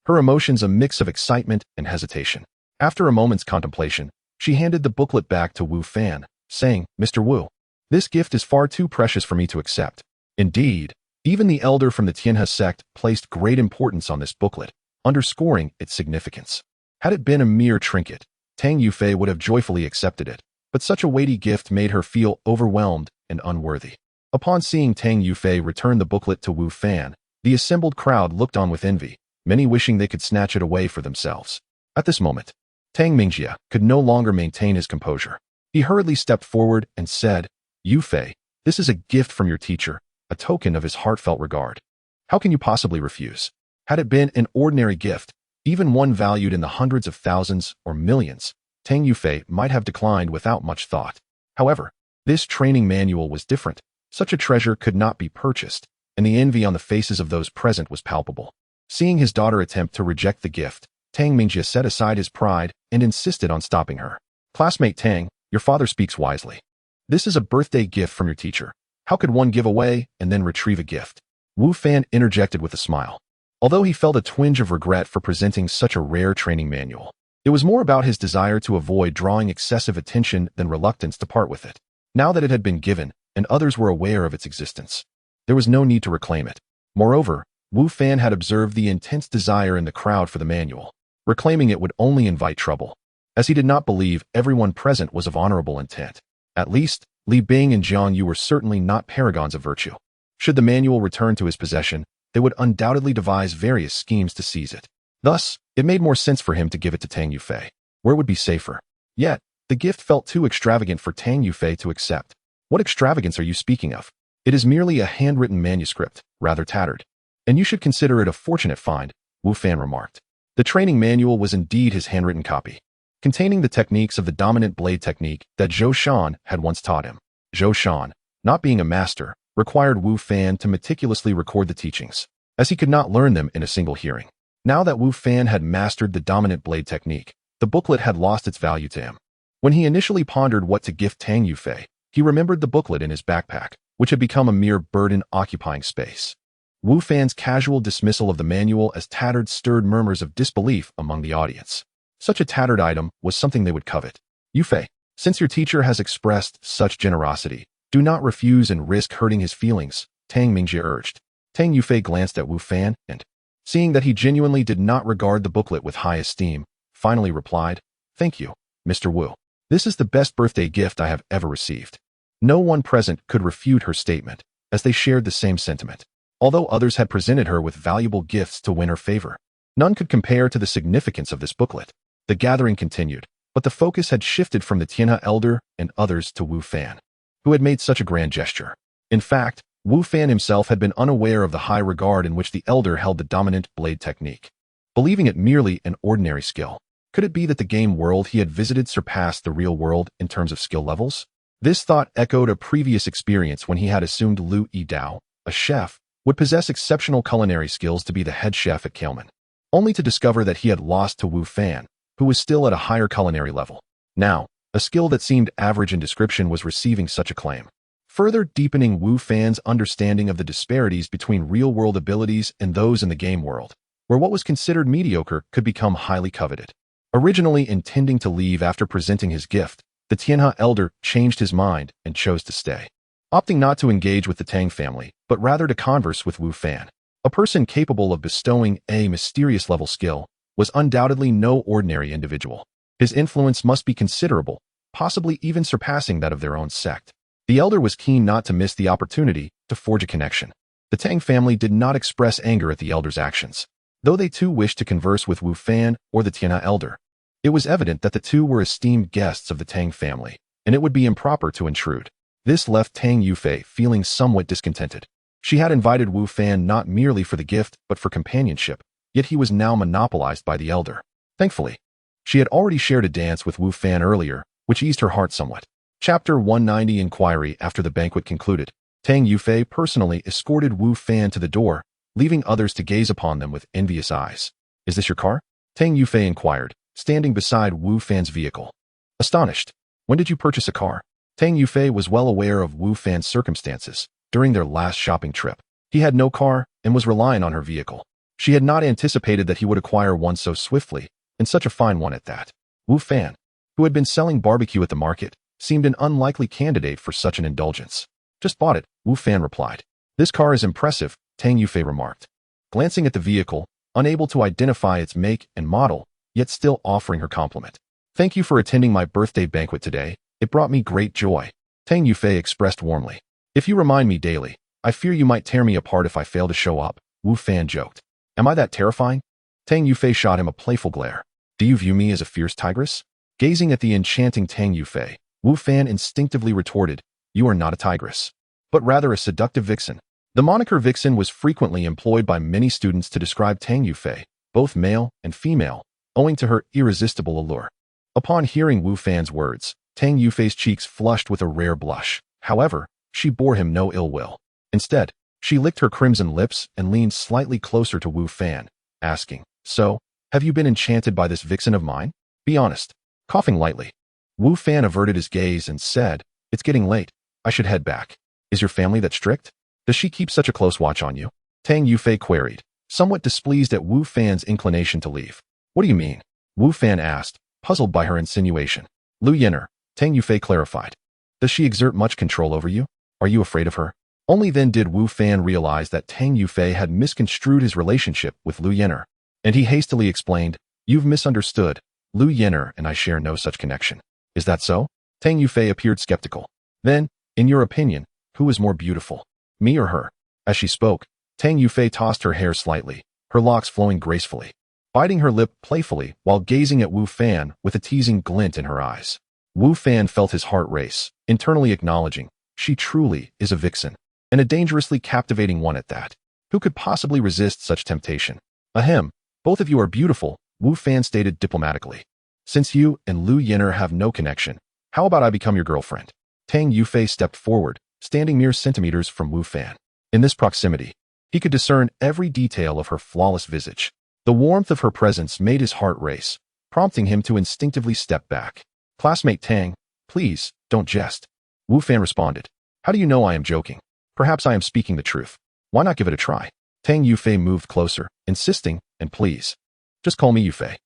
her emotions a mix of excitement and hesitation. After a moment's contemplation, she handed the booklet back to Wu Fan, saying, Mr. Wu, this gift is far too precious for me to accept. Indeed, even the elder from the Tianhe sect placed great importance on this booklet, underscoring its significance. Had it been a mere trinket, Tang Yufei would have joyfully accepted it, but such a weighty gift made her feel overwhelmed and unworthy. Upon seeing Tang Yufei return the booklet to Wu Fan, the assembled crowd looked on with envy, many wishing they could snatch it away for themselves. At this moment, Tang Mingjie could no longer maintain his composure. He hurriedly stepped forward and said, Yufei, this is a gift from your teacher, a token of his heartfelt regard. How can you possibly refuse? Had it been an ordinary gift, even one valued in the hundreds of thousands or millions, Tang Yufei might have declined without much thought. However, this training manual was different. Such a treasure could not be purchased, and the envy on the faces of those present was palpable. Seeing his daughter attempt to reject the gift, Tang Mingjie set aside his pride and insisted on stopping her. Classmate Tang, your father speaks wisely. This is a birthday gift from your teacher. How could one give away and then retrieve a gift? Wu Fan interjected with a smile. Although he felt a twinge of regret for presenting such a rare training manual, it was more about his desire to avoid drawing excessive attention than reluctance to part with it. Now that it had been given, and others were aware of its existence, there was no need to reclaim it. Moreover, Wu Fan had observed the intense desire in the crowd for the manual. Reclaiming it would only invite trouble, as he did not believe everyone present was of honorable intent. At least, Li Bing and Jiang Yu were certainly not paragons of virtue. Should the manual return to his possession, they would undoubtedly devise various schemes to seize it. Thus, it made more sense for him to give it to Tang Yufei, where it would be safer. Yet, the gift felt too extravagant for Tang Yufei to accept. What extravagance are you speaking of? It is merely a handwritten manuscript, rather tattered. And you should consider it a fortunate find, Wu Fan remarked. The training manual was indeed his handwritten copy, containing the techniques of the dominant blade technique that Zhou Shan had once taught him. Zhou Shan, not being a master, required Wu Fan to meticulously record the teachings, as he could not learn them in a single hearing. Now that Wu Fan had mastered the dominant blade technique, the booklet had lost its value to him. When he initially pondered what to gift Tang Yufei, he remembered the booklet in his backpack, which had become a mere burden occupying space. Wu Fan's casual dismissal of the manual as tattered stirred murmurs of disbelief among the audience. Such a tattered item was something they would covet. Yufei, since your teacher has expressed such generosity, do not refuse and risk hurting his feelings, Tang Mingjie urged. Tang Yufei glanced at Wu Fan and, seeing that he genuinely did not regard the booklet with high esteem, finally replied, "Thank you, Mr. Wu. This is the best birthday gift I have ever received." No one present could refute her statement, as they shared the same sentiment. Although others had presented her with valuable gifts to win her favor, none could compare to the significance of this booklet. The gathering continued, but the focus had shifted from the Tianhe elder and others to Wu Fan, who had made such a grand gesture. In fact, Wu Fan himself had been unaware of the high regard in which the elder held the dominant blade technique, believing it merely an ordinary skill. Could it be that the game world he had visited surpassed the real world in terms of skill levels? This thought echoed a previous experience when he had assumed Lu Yidao, a chef, would possess exceptional culinary skills to be the head chef at Kailman, only to discover that he had lost to Wu Fan, who was still at a higher culinary level. Now, a skill that seemed average in description was receiving such acclaim, further deepening Wu Fan's understanding of the disparities between real-world abilities and those in the game world, where what was considered mediocre could become highly coveted. Originally intending to leave after presenting his gift, the Tianhe elder changed his mind and chose to stay, opting not to engage with the Tang family, but rather to converse with Wu Fan. A person capable of bestowing a mysterious level skill was undoubtedly no ordinary individual. His influence must be considerable, possibly even surpassing that of their own sect. The elder was keen not to miss the opportunity to forge a connection. The Tang family did not express anger at the elder's actions, though they too wished to converse with Wu Fan or the Tianhe elder. It was evident that the two were esteemed guests of the Tang family, and it would be improper to intrude. This left Tang Yufei feeling somewhat discontented. She had invited Wu Fan not merely for the gift but for companionship, yet he was now monopolized by the elder. Thankfully, she had already shared a dance with Wu Fan earlier, which eased her heart somewhat. Chapter 190 Inquiry. After the banquet concluded, Tang Yufei personally escorted Wu Fan to the door, leaving others to gaze upon them with envious eyes. "Is this your car?" Tang Yufei inquired, standing beside Wu Fan's vehicle. Astonished, "When did you purchase a car?" Tang Yufei was well aware of Wu Fan's circumstances during their last shopping trip. He had no car and was relying on her vehicle. She had not anticipated that he would acquire one so swiftly, and such a fine one at that. Wu Fan, who had been selling barbecue at the market, seemed an unlikely candidate for such an indulgence. "Just bought it," Wu Fan replied. "This car is impressive," Tang Yufei remarked, glancing at the vehicle, unable to identify its make and model, yet still offering her compliment. "Thank you for attending my birthday banquet today. It brought me great joy," Tang Yufei expressed warmly. "If you remind me daily, I fear you might tear me apart if I fail to show up," Wu Fan joked. "Am I that terrifying?" Tang Yufei shot him a playful glare. "Do you view me as a fierce tigress?" Gazing at the enchanting Tang Yufei, Wu Fan instinctively retorted, "You are not a tigress, but rather a seductive vixen." The moniker vixen was frequently employed by many students to describe Tang Yufei, both male and female, owing to her irresistible allure. Upon hearing Wu Fan's words, Tang Yufei's cheeks flushed with a rare blush. However, she bore him no ill will. Instead, she licked her crimson lips and leaned slightly closer to Wu Fan, asking, "So, have you been enchanted by this vixen of mine? Be honest." Coughing lightly, Wu Fan averted his gaze and said, "It's getting late. I should head back. Is your family that strict? Does she keep such a close watch on you?" Tang Yufei queried, somewhat displeased at Wu Fan's inclination to leave. What do you mean? Wu Fan asked, puzzled by her insinuation. Lu Yin'er, Tang Yufei clarified. Does she exert much control over you? Are you afraid of her? Only then did Wu Fan realize that Tang Yufei had misconstrued his relationship with Lu Yin'er, and he hastily explained, You've misunderstood. Lu Yin'er and I share no such connection. Is that so? Tang Yufei appeared skeptical. Then, in your opinion, who is more beautiful, me or her? As she spoke, Tang Yufei tossed her hair slightly, her locks flowing gracefully, biting her lip playfully while gazing at Wu Fan with a teasing glint in her eyes. Wu Fan felt his heart race, internally acknowledging, she truly is a vixen, and a dangerously captivating one at that. Who could possibly resist such temptation? Ahem, both of you are beautiful, Wu Fan stated diplomatically. Since you and Lu Yin'er have no connection, how about I become your girlfriend? Tang Yufei stepped forward, standing mere centimeters from Wu Fan. In this proximity, he could discern every detail of her flawless visage. The warmth of her presence made his heart race, prompting him to instinctively step back. Classmate Tang, please, don't jest. Wu Fan responded. How do you know I am joking? Perhaps I am speaking the truth. Why not give it a try? Tang Yufei moved closer, insisting, and please. Just call me Yufei.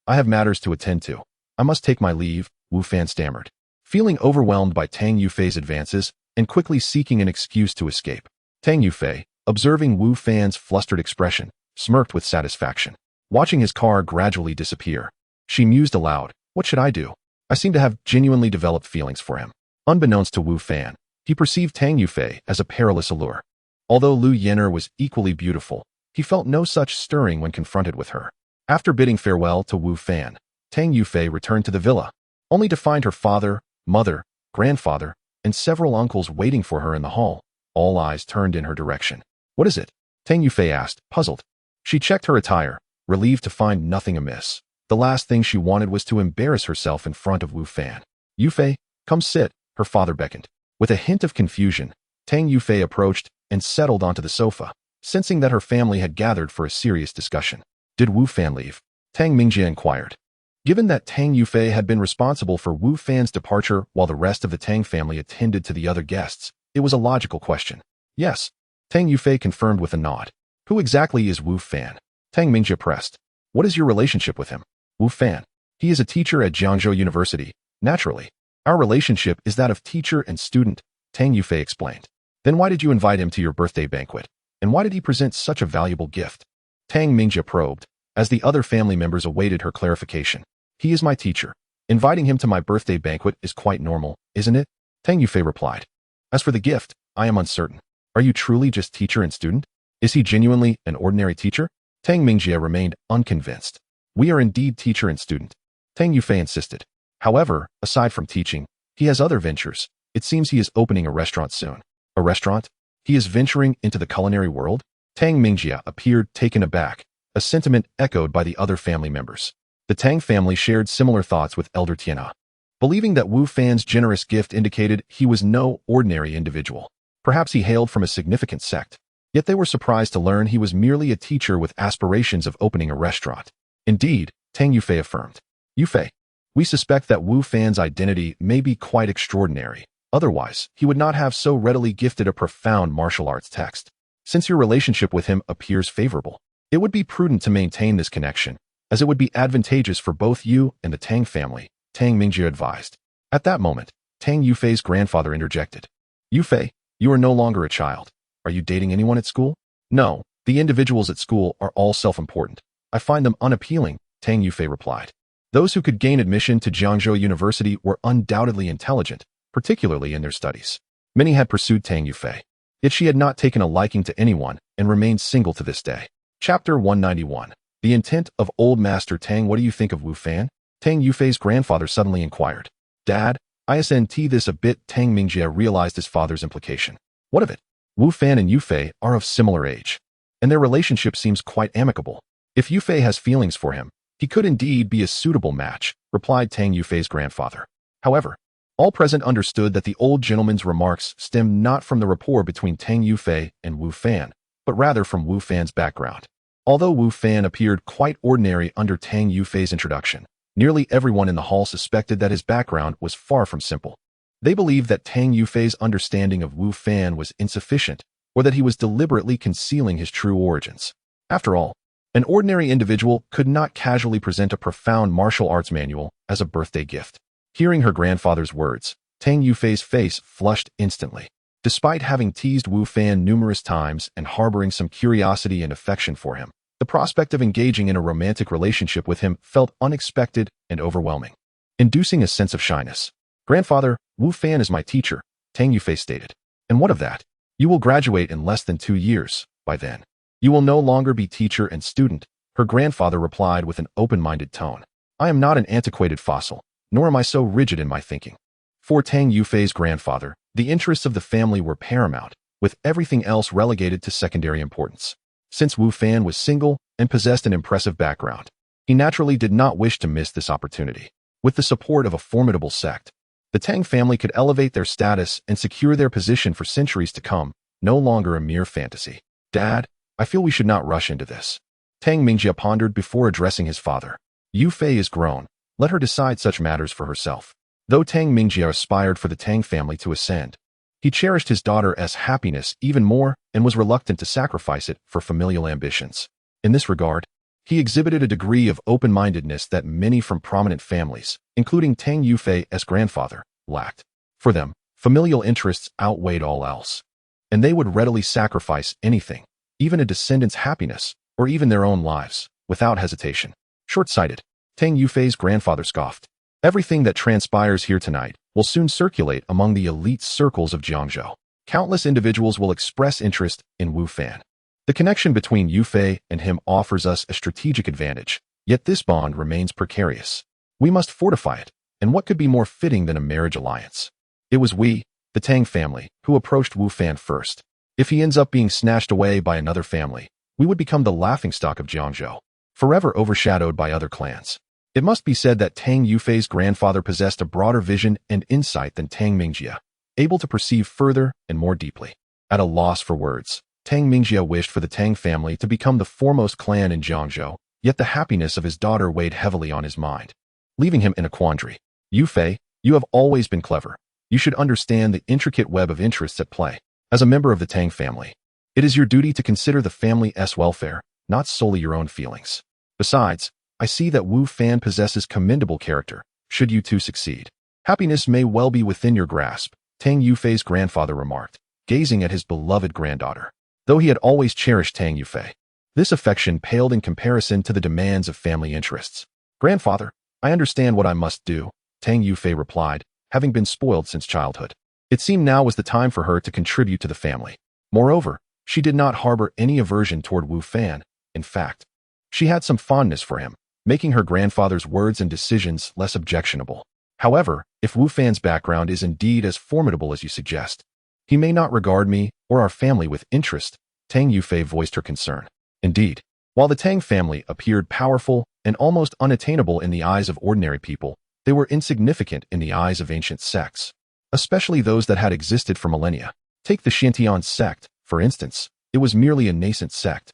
I have matters to attend to. I must take my leave, Wu Fan stammered, feeling overwhelmed by Tang Yufei's advances and quickly seeking an excuse to escape. Tang Yufei, observing Wu Fan's flustered expression, smirked with satisfaction. Watching his car gradually disappear, she mused aloud, what should I do? I seem to have genuinely developed feelings for him. Unbeknownst to Wu Fan, he perceived Tang Yufei as a perilous allure. Although Lu Yin'er was equally beautiful, he felt no such stirring when confronted with her. After bidding farewell to Wu Fan, Tang Yufei returned to the villa, only to find her father, mother, grandfather, and several uncles waiting for her in the hall, all eyes turned in her direction. What is it? Tang Yufei asked, puzzled. She checked her attire, relieved to find nothing amiss. The last thing she wanted was to embarrass herself in front of Wu Fan. Yufei, come sit, her father beckoned. With a hint of confusion, Tang Yufei approached and settled onto the sofa, sensing that her family had gathered for a serious discussion. Did Wu Fan leave? Tang Mingjie inquired. Given that Tang Yufei had been responsible for Wu Fan's departure while the rest of the Tang family attended to the other guests, it was a logical question. Yes, Tang Yufei confirmed with a nod. Who exactly is Wu Fan? Tang Mingjie pressed. What is your relationship with him? Wu Fan. He is a teacher at Jiangzhou University. Naturally, our relationship is that of teacher and student, Tang Yufei explained. Then why did you invite him to your birthday banquet? And why did he present such a valuable gift? Tang Mingjie probed, as the other family members awaited her clarification. He is my teacher. Inviting him to my birthday banquet is quite normal, isn't it? Tang Yufei replied. As for the gift, I am uncertain. Are you truly just teacher and student? Is he genuinely an ordinary teacher? Tang Mingjie remained unconvinced. We are indeed teacher and student, Tang Yufei insisted. However, aside from teaching, he has other ventures. It seems he is opening a restaurant soon. A restaurant? He is venturing into the culinary world? Tang Mingjie appeared taken aback, a sentiment echoed by the other family members. The Tang family shared similar thoughts with Elder Tiana, believing that Wu Fan's generous gift indicated he was no ordinary individual. Perhaps he hailed from a significant sect. Yet they were surprised to learn he was merely a teacher with aspirations of opening a restaurant. Indeed, Tang Yufei affirmed. Yufei, we suspect that Wu Fan's identity may be quite extraordinary. Otherwise, he would not have so readily gifted a profound martial arts text. Since your relationship with him appears favorable, it would be prudent to maintain this connection, as it would be advantageous for both you and the Tang family, Tang Mingjie advised. At that moment, Tang Yufei's grandfather interjected. Yufei, you are no longer a child. Are you dating anyone at school? No, the individuals at school are all self-important. I find them unappealing, Tang Yufei replied. Those who could gain admission to Jiangzhou University were undoubtedly intelligent, particularly in their studies. Many had pursued Tang Yufei, yet she had not taken a liking to anyone and remained single to this day. Chapter 191. The intent of Old Master Tang. What do you think of Wu Fan? Tang Yufei's grandfather suddenly inquired. Dad, isn't this a bit? Tang Mingjie realized his father's implication. What of it? Wu Fan and Yufei are of similar age, and their relationship seems quite amicable. If Yufei has feelings for him, he could indeed be a suitable match, replied Tang Yufei's grandfather. However, all present understood that the old gentleman's remarks stemmed not from the rapport between Tang Yufei and Wu Fan, but rather from Wu Fan's background. Although Wu Fan appeared quite ordinary under Tang Yufei's introduction, nearly everyone in the hall suspected that his background was far from simple. They believed that Tang Yufei's understanding of Wu Fan was insufficient, or that he was deliberately concealing his true origins. After all, an ordinary individual could not casually present a profound martial arts manual as a birthday gift. Hearing her grandfather's words, Tang Yufei's face flushed instantly. Despite having teased Wu Fan numerous times and harboring some curiosity and affection for him, the prospect of engaging in a romantic relationship with him felt unexpected and overwhelming, inducing a sense of shyness. "Grandfather, Wu Fan is my teacher," Tang Yufei stated. "And what of that? You will graduate in less than 2 years. By then, you will no longer be teacher and student," her grandfather replied with an open-minded tone. "I am not an antiquated fossil, nor am I so rigid in my thinking." For Tang Yufei's grandfather, the interests of the family were paramount, with everything else relegated to secondary importance. Since Wu Fan was single and possessed an impressive background, he naturally did not wish to miss this opportunity. With the support of a formidable sect, the Tang family could elevate their status and secure their position for centuries to come, no longer a mere fantasy. "Dad, I feel we should not rush into this," Tang Mingjie pondered before addressing his father. "Yufei is grown. Let her decide such matters for herself." Though Tang Mingjie aspired for the Tang family to ascend, he cherished his daughter's happiness even more and was reluctant to sacrifice it for familial ambitions. In this regard, he exhibited a degree of open-mindedness that many from prominent families, including Tang Yufei's grandfather, lacked. For them, familial interests outweighed all else, and they would readily sacrifice anything, even a descendant's happiness, or even their own lives, without hesitation. Short-sighted, Tang Yufei's grandfather scoffed. "Everything that transpires here tonight will soon circulate among the elite circles of Jiangzhou. Countless individuals will express interest in Wu Fan. The connection between Yufei and him offers us a strategic advantage, yet this bond remains precarious. We must fortify it, and what could be more fitting than a marriage alliance?" It was we, the Tang family, who approached Wu Fan first. If he ends up being snatched away by another family, we would become the laughingstock of Jiangzhou, forever overshadowed by other clans. It must be said that Tang Yufei's grandfather possessed a broader vision and insight than Tang Mingjie, able to perceive further and more deeply. At a loss for words, Tang Mingjie wished for the Tang family to become the foremost clan in Jiangzhou, yet the happiness of his daughter weighed heavily on his mind, leaving him in a quandary. "Yufei, you have always been clever. You should understand the intricate web of interests at play. As a member of the Tang family, it is your duty to consider the family's welfare, not solely your own feelings. Besides, I see that Wu Fan possesses commendable character, should you two succeed. Happiness may well be within your grasp," Tang Yufei's grandfather remarked, gazing at his beloved granddaughter. Though he had always cherished Tang Yufei, this affection paled in comparison to the demands of family interests. "Grandfather, I understand what I must do," Tang Yufei replied, having been spoiled since childhood. It seemed now was the time for her to contribute to the family. Moreover, she did not harbor any aversion toward Wu Fan. In fact, she had some fondness for him, making her grandfather's words and decisions less objectionable. "However, if Wu Fan's background is indeed as formidable as you suggest, he may not regard me or our family with interest," Tang Yufei voiced her concern. Indeed, while the Tang family appeared powerful and almost unattainable in the eyes of ordinary people, they were insignificant in the eyes of ancient sects, especially those that had existed for millennia. Take the Xiantian sect, for instance. It was merely a nascent sect,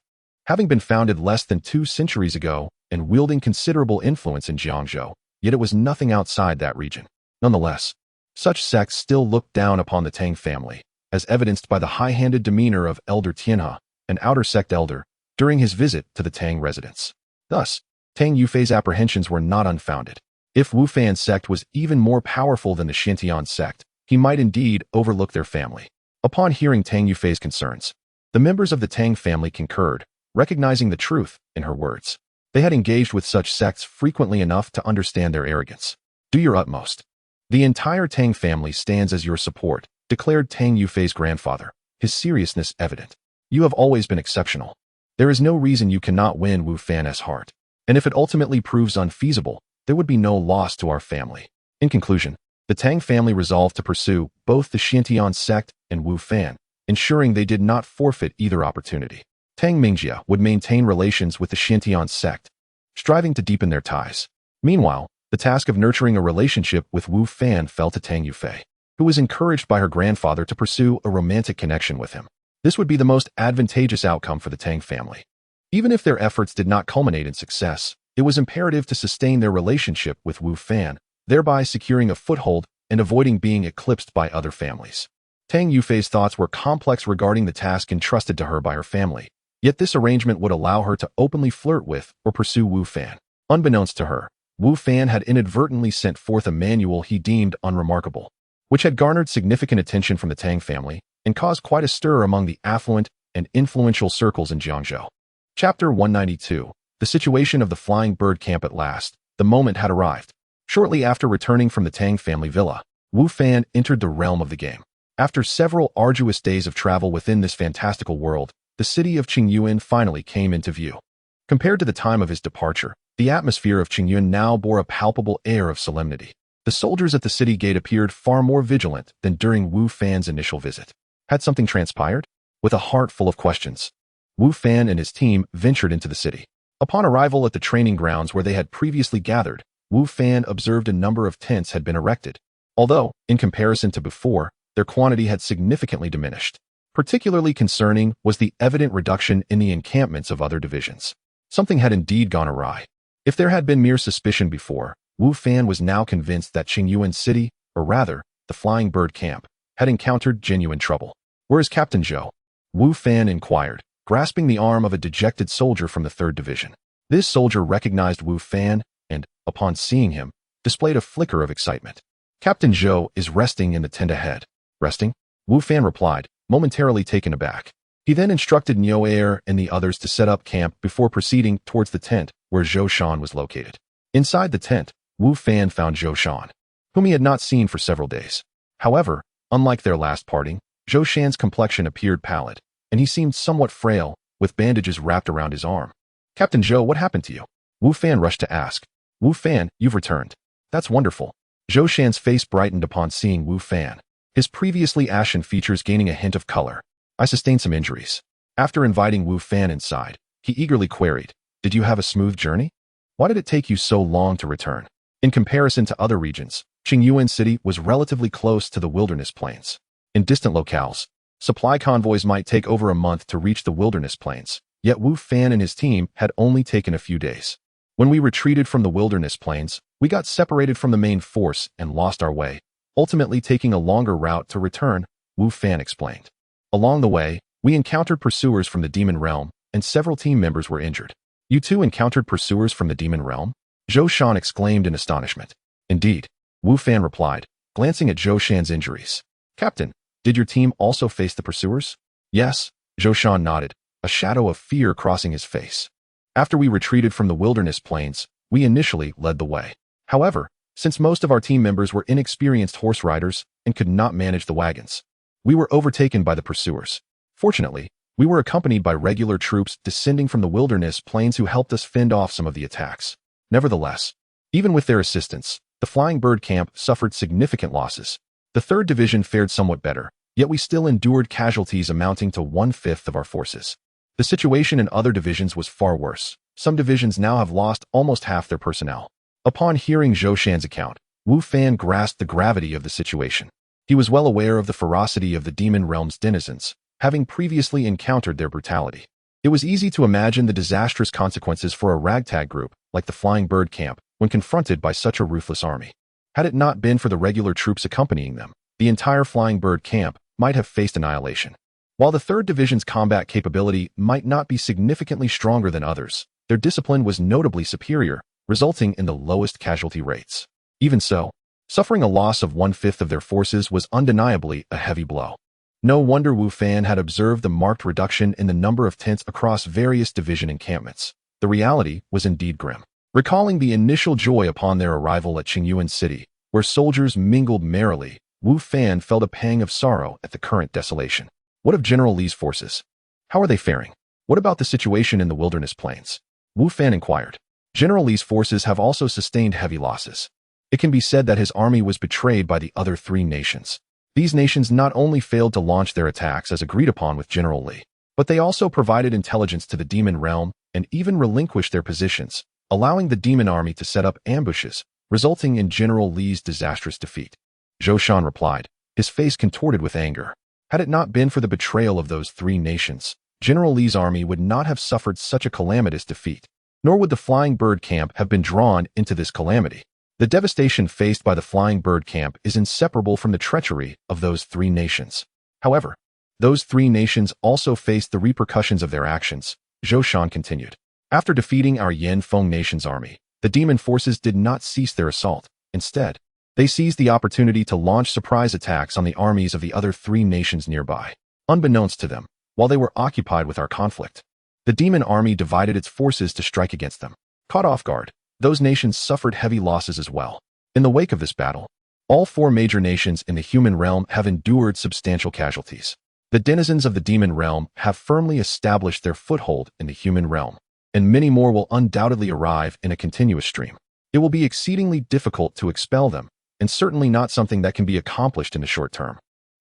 having been founded less than 2 centuries ago and wielding considerable influence in Jiangzhou, yet it was nothing outside that region. Nonetheless, such sects still looked down upon the Tang family, as evidenced by the high-handed demeanor of Elder Tianhe, an outer sect elder, during his visit to the Tang residence. Thus, Tang Yufei's apprehensions were not unfounded. If Wu Fan's sect was even more powerful than the Xiantian sect, he might indeed overlook their family. Upon hearing Tang Yufei's concerns, the members of the Tang family concurred, recognizing the truth in her words. They had engaged with such sects frequently enough to understand their arrogance. "Do your utmost. The entire Tang family stands as your support," declared Tang Yufei's grandfather, his seriousness evident. "You have always been exceptional. There is no reason you cannot win Wu Fan's heart. And if it ultimately proves unfeasible, there would be no loss to our family." In conclusion, the Tang family resolved to pursue both the Xiantian sect and Wu Fan, ensuring they did not forfeit either opportunity. Tang Mingjie would maintain relations with the Xiantian sect, striving to deepen their ties. Meanwhile, the task of nurturing a relationship with Wu Fan fell to Tang Yufei, who was encouraged by her grandfather to pursue a romantic connection with him. This would be the most advantageous outcome for the Tang family. Even if their efforts did not culminate in success, it was imperative to sustain their relationship with Wu Fan, thereby securing a foothold and avoiding being eclipsed by other families. Tang Yufei's thoughts were complex regarding the task entrusted to her by her family, Yet this arrangement would allow her to openly flirt with or pursue Wu Fan. Unbeknownst to her, Wu Fan had inadvertently sent forth a manual he deemed unremarkable, which had garnered significant attention from the Tang family and caused quite a stir among the affluent and influential circles in Jiangzhou. Chapter 192. The situation of the Flying Bird Camp at last. The moment had arrived. Shortly after returning from the Tang family villa, Wu Fan entered the realm of the game. After several arduous days of travel within this fantastical world, the city of Qingyuan finally came into view. Compared to the time of his departure, the atmosphere of Qingyuan now bore a palpable air of solemnity. The soldiers at the city gate appeared far more vigilant than during Wu Fan's initial visit. Had something transpired? With a heart full of questions, Wu Fan and his team ventured into the city. Upon arrival at the training grounds where they had previously gathered, Wu Fan observed a number of tents had been erected, although, in comparison to before, their quantity had significantly diminished. Particularly concerning was the evident reduction in the encampments of other divisions. Something had indeed gone awry. If there had been mere suspicion before, Wu Fan was now convinced that Qingyuan City, or rather, the Flying Bird Camp, had encountered genuine trouble. "Where is Captain Zhou?" Wu Fan inquired, grasping the arm of a dejected soldier from the 3rd Division. This soldier recognized Wu Fan and, upon seeing him, displayed a flicker of excitement. "Captain Zhou is resting in the tent ahead." "Resting?" Wu Fan replied, momentarily taken aback. He then instructed Niuer and the others to set up camp before proceeding towards the tent where Zhou Shan was located. Inside the tent, Wu Fan found Zhou Shan, whom he had not seen for several days. However, unlike their last parting, Zhou Shan's complexion appeared pallid, and he seemed somewhat frail, with bandages wrapped around his arm. "Captain Zhou, what happened to you?" Wu Fan rushed to ask. "Wu Fan, you've returned. That's wonderful." Zhou Shan's face brightened upon seeing Wu Fan, his previously ashen features gaining a hint of color. "I sustained some injuries." After inviting Wu Fan inside, he eagerly queried, "Did you have a smooth journey? Why did it take you so long to return?" In comparison to other regions, Qingyuan City was relatively close to the wilderness plains. In distant locales, supply convoys might take over a month to reach the wilderness plains, yet Wu Fan and his team had only taken a few days. "When we retreated from the wilderness plains, we got separated from the main force and lost our way, ultimately taking a longer route to return," Wu Fan explained. "Along the way, we encountered pursuers from the demon realm, and several team members were injured." "You too encountered pursuers from the demon realm?" Zhou Shan exclaimed in astonishment. "Indeed," Wu Fan replied, glancing at Zhou Shan's injuries. "Captain, did your team also face the pursuers?" "Yes," Zhou Shan nodded, a shadow of fear crossing his face. "After we retreated from the wilderness plains, we initially led the way. However, since most of our team members were inexperienced horse riders and could not manage the wagons, we were overtaken by the pursuers. Fortunately, we were accompanied by regular troops descending from the wilderness plains who helped us fend off some of the attacks. Nevertheless, even with their assistance, the Flying Bird Camp suffered significant losses. The 3rd Division fared somewhat better, yet we still endured casualties amounting to 1/5 of our forces. The situation in other divisions was far worse. Some divisions now have lost almost half their personnel." Upon hearing Zhou Shan's account, Wu Fan grasped the gravity of the situation. He was well aware of the ferocity of the demon realm's denizens, having previously encountered their brutality. It was easy to imagine the disastrous consequences for a ragtag group like the Flying Bird Camp when confronted by such a ruthless army. Had it not been for the regular troops accompanying them, the entire Flying Bird Camp might have faced annihilation. While the 3rd Division's combat capability might not be significantly stronger than others, their discipline was notably superior, resulting in the lowest casualty rates. Even so, suffering a loss of 1/5 of their forces was undeniably a heavy blow. No wonder Wu Fan had observed the marked reduction in the number of tents across various division encampments. The reality was indeed grim. Recalling the initial joy upon their arrival at Qingyuan City, where soldiers mingled merrily, Wu Fan felt a pang of sorrow at the current desolation. What of General Li's forces? How are they faring? What about the situation in the wilderness plains? Wu Fan inquired. General Li's forces have also sustained heavy losses. It can be said that his army was betrayed by the other 3 nations. These nations not only failed to launch their attacks as agreed upon with General Li, but they also provided intelligence to the demon realm and even relinquished their positions, allowing the demon army to set up ambushes, resulting in General Li's disastrous defeat. Zhou Shan replied, his face contorted with anger. Had it not been for the betrayal of those 3 nations, General Li's army would not have suffered such a calamitous defeat, nor would the Flying Bird Camp have been drawn into this calamity. The devastation faced by the Flying Bird Camp is inseparable from the treachery of those 3 nations. However, Those three nations also faced the repercussions of their actions, Zhou Shan continued. After defeating our Yanfeng nation's army, the demon forces did not cease their assault. Instead, they seized the opportunity to launch surprise attacks on the armies of the other three nations nearby. Unbeknownst to them, while they were occupied with our conflict, the demon army divided its forces to strike against them. Caught off guard, those nations suffered heavy losses as well. In the wake of this battle, all four major nations in the human realm have endured substantial casualties. The denizens of the demon realm have firmly established their foothold in the human realm, and many more will undoubtedly arrive in a continuous stream. It will be exceedingly difficult to expel them, and certainly not something that can be accomplished in the short term.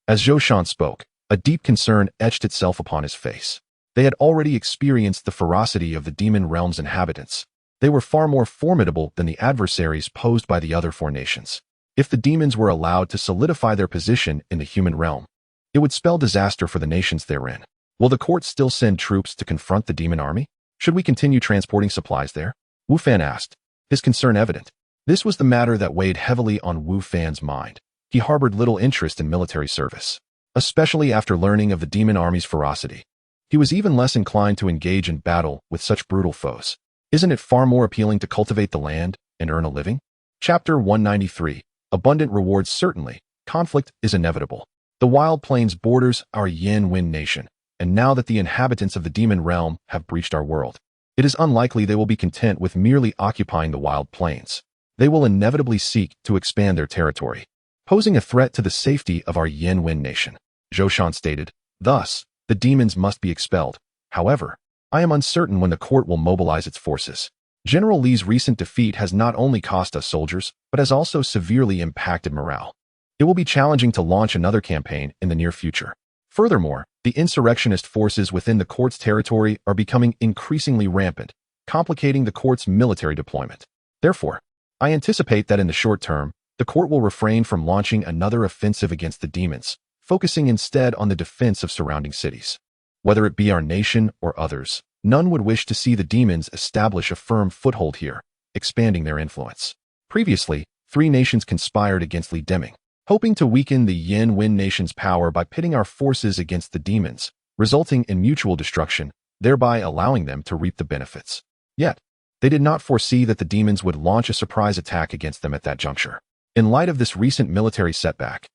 As Zhou Shan spoke, a deep concern etched itself upon his face. They had already experienced the ferocity of the demon realm's inhabitants. They were far more formidable than the adversaries posed by the other four nations. If the demons were allowed to solidify their position in the human realm, it would spell disaster for the nations therein. Will the court still send troops to confront the demon army? Should we continue transporting supplies there? Wu Fan asked, his concern evident. This was the matter that weighed heavily on Wu Fan's mind. He harbored little interest in military service, especially after learning of the demon army's ferocity. He was even less inclined to engage in battle with such brutal foes. Isn't it far more appealing to cultivate the land and earn a living? Chapter 193. Abundant rewards. Certainly, conflict is inevitable. The wild plains borders our Yan-Wen nation, and now that the inhabitants of the demon realm have breached our world, it is unlikely they will be content with merely occupying the wild plains. They will inevitably seek to expand their territory, posing a threat to the safety of our Yan-Wen nation, Zhou Shan stated. Thus, the demons must be expelled. However, I am uncertain when the court will mobilize its forces. General Li's recent defeat has not only cost us soldiers, but has also severely impacted morale. It will be challenging to launch another campaign in the near future. Furthermore, the insurrectionist forces within the court's territory are becoming increasingly rampant, complicating the court's military deployment. Therefore, I anticipate that in the short term, the court will refrain from launching another offensive against the demons, focusing instead on the defense of surrounding cities. Whether it be our nation or others, none would wish to see the demons establish a firm foothold here, expanding their influence. Previously, three nations conspired against Li Deming, hoping to weaken the Yan-Wen nation's power by pitting our forces against the demons, resulting in mutual destruction, thereby allowing them to reap the benefits. Yet, they did not foresee that the demons would launch a surprise attack against them at that juncture. In light of this recent military setback,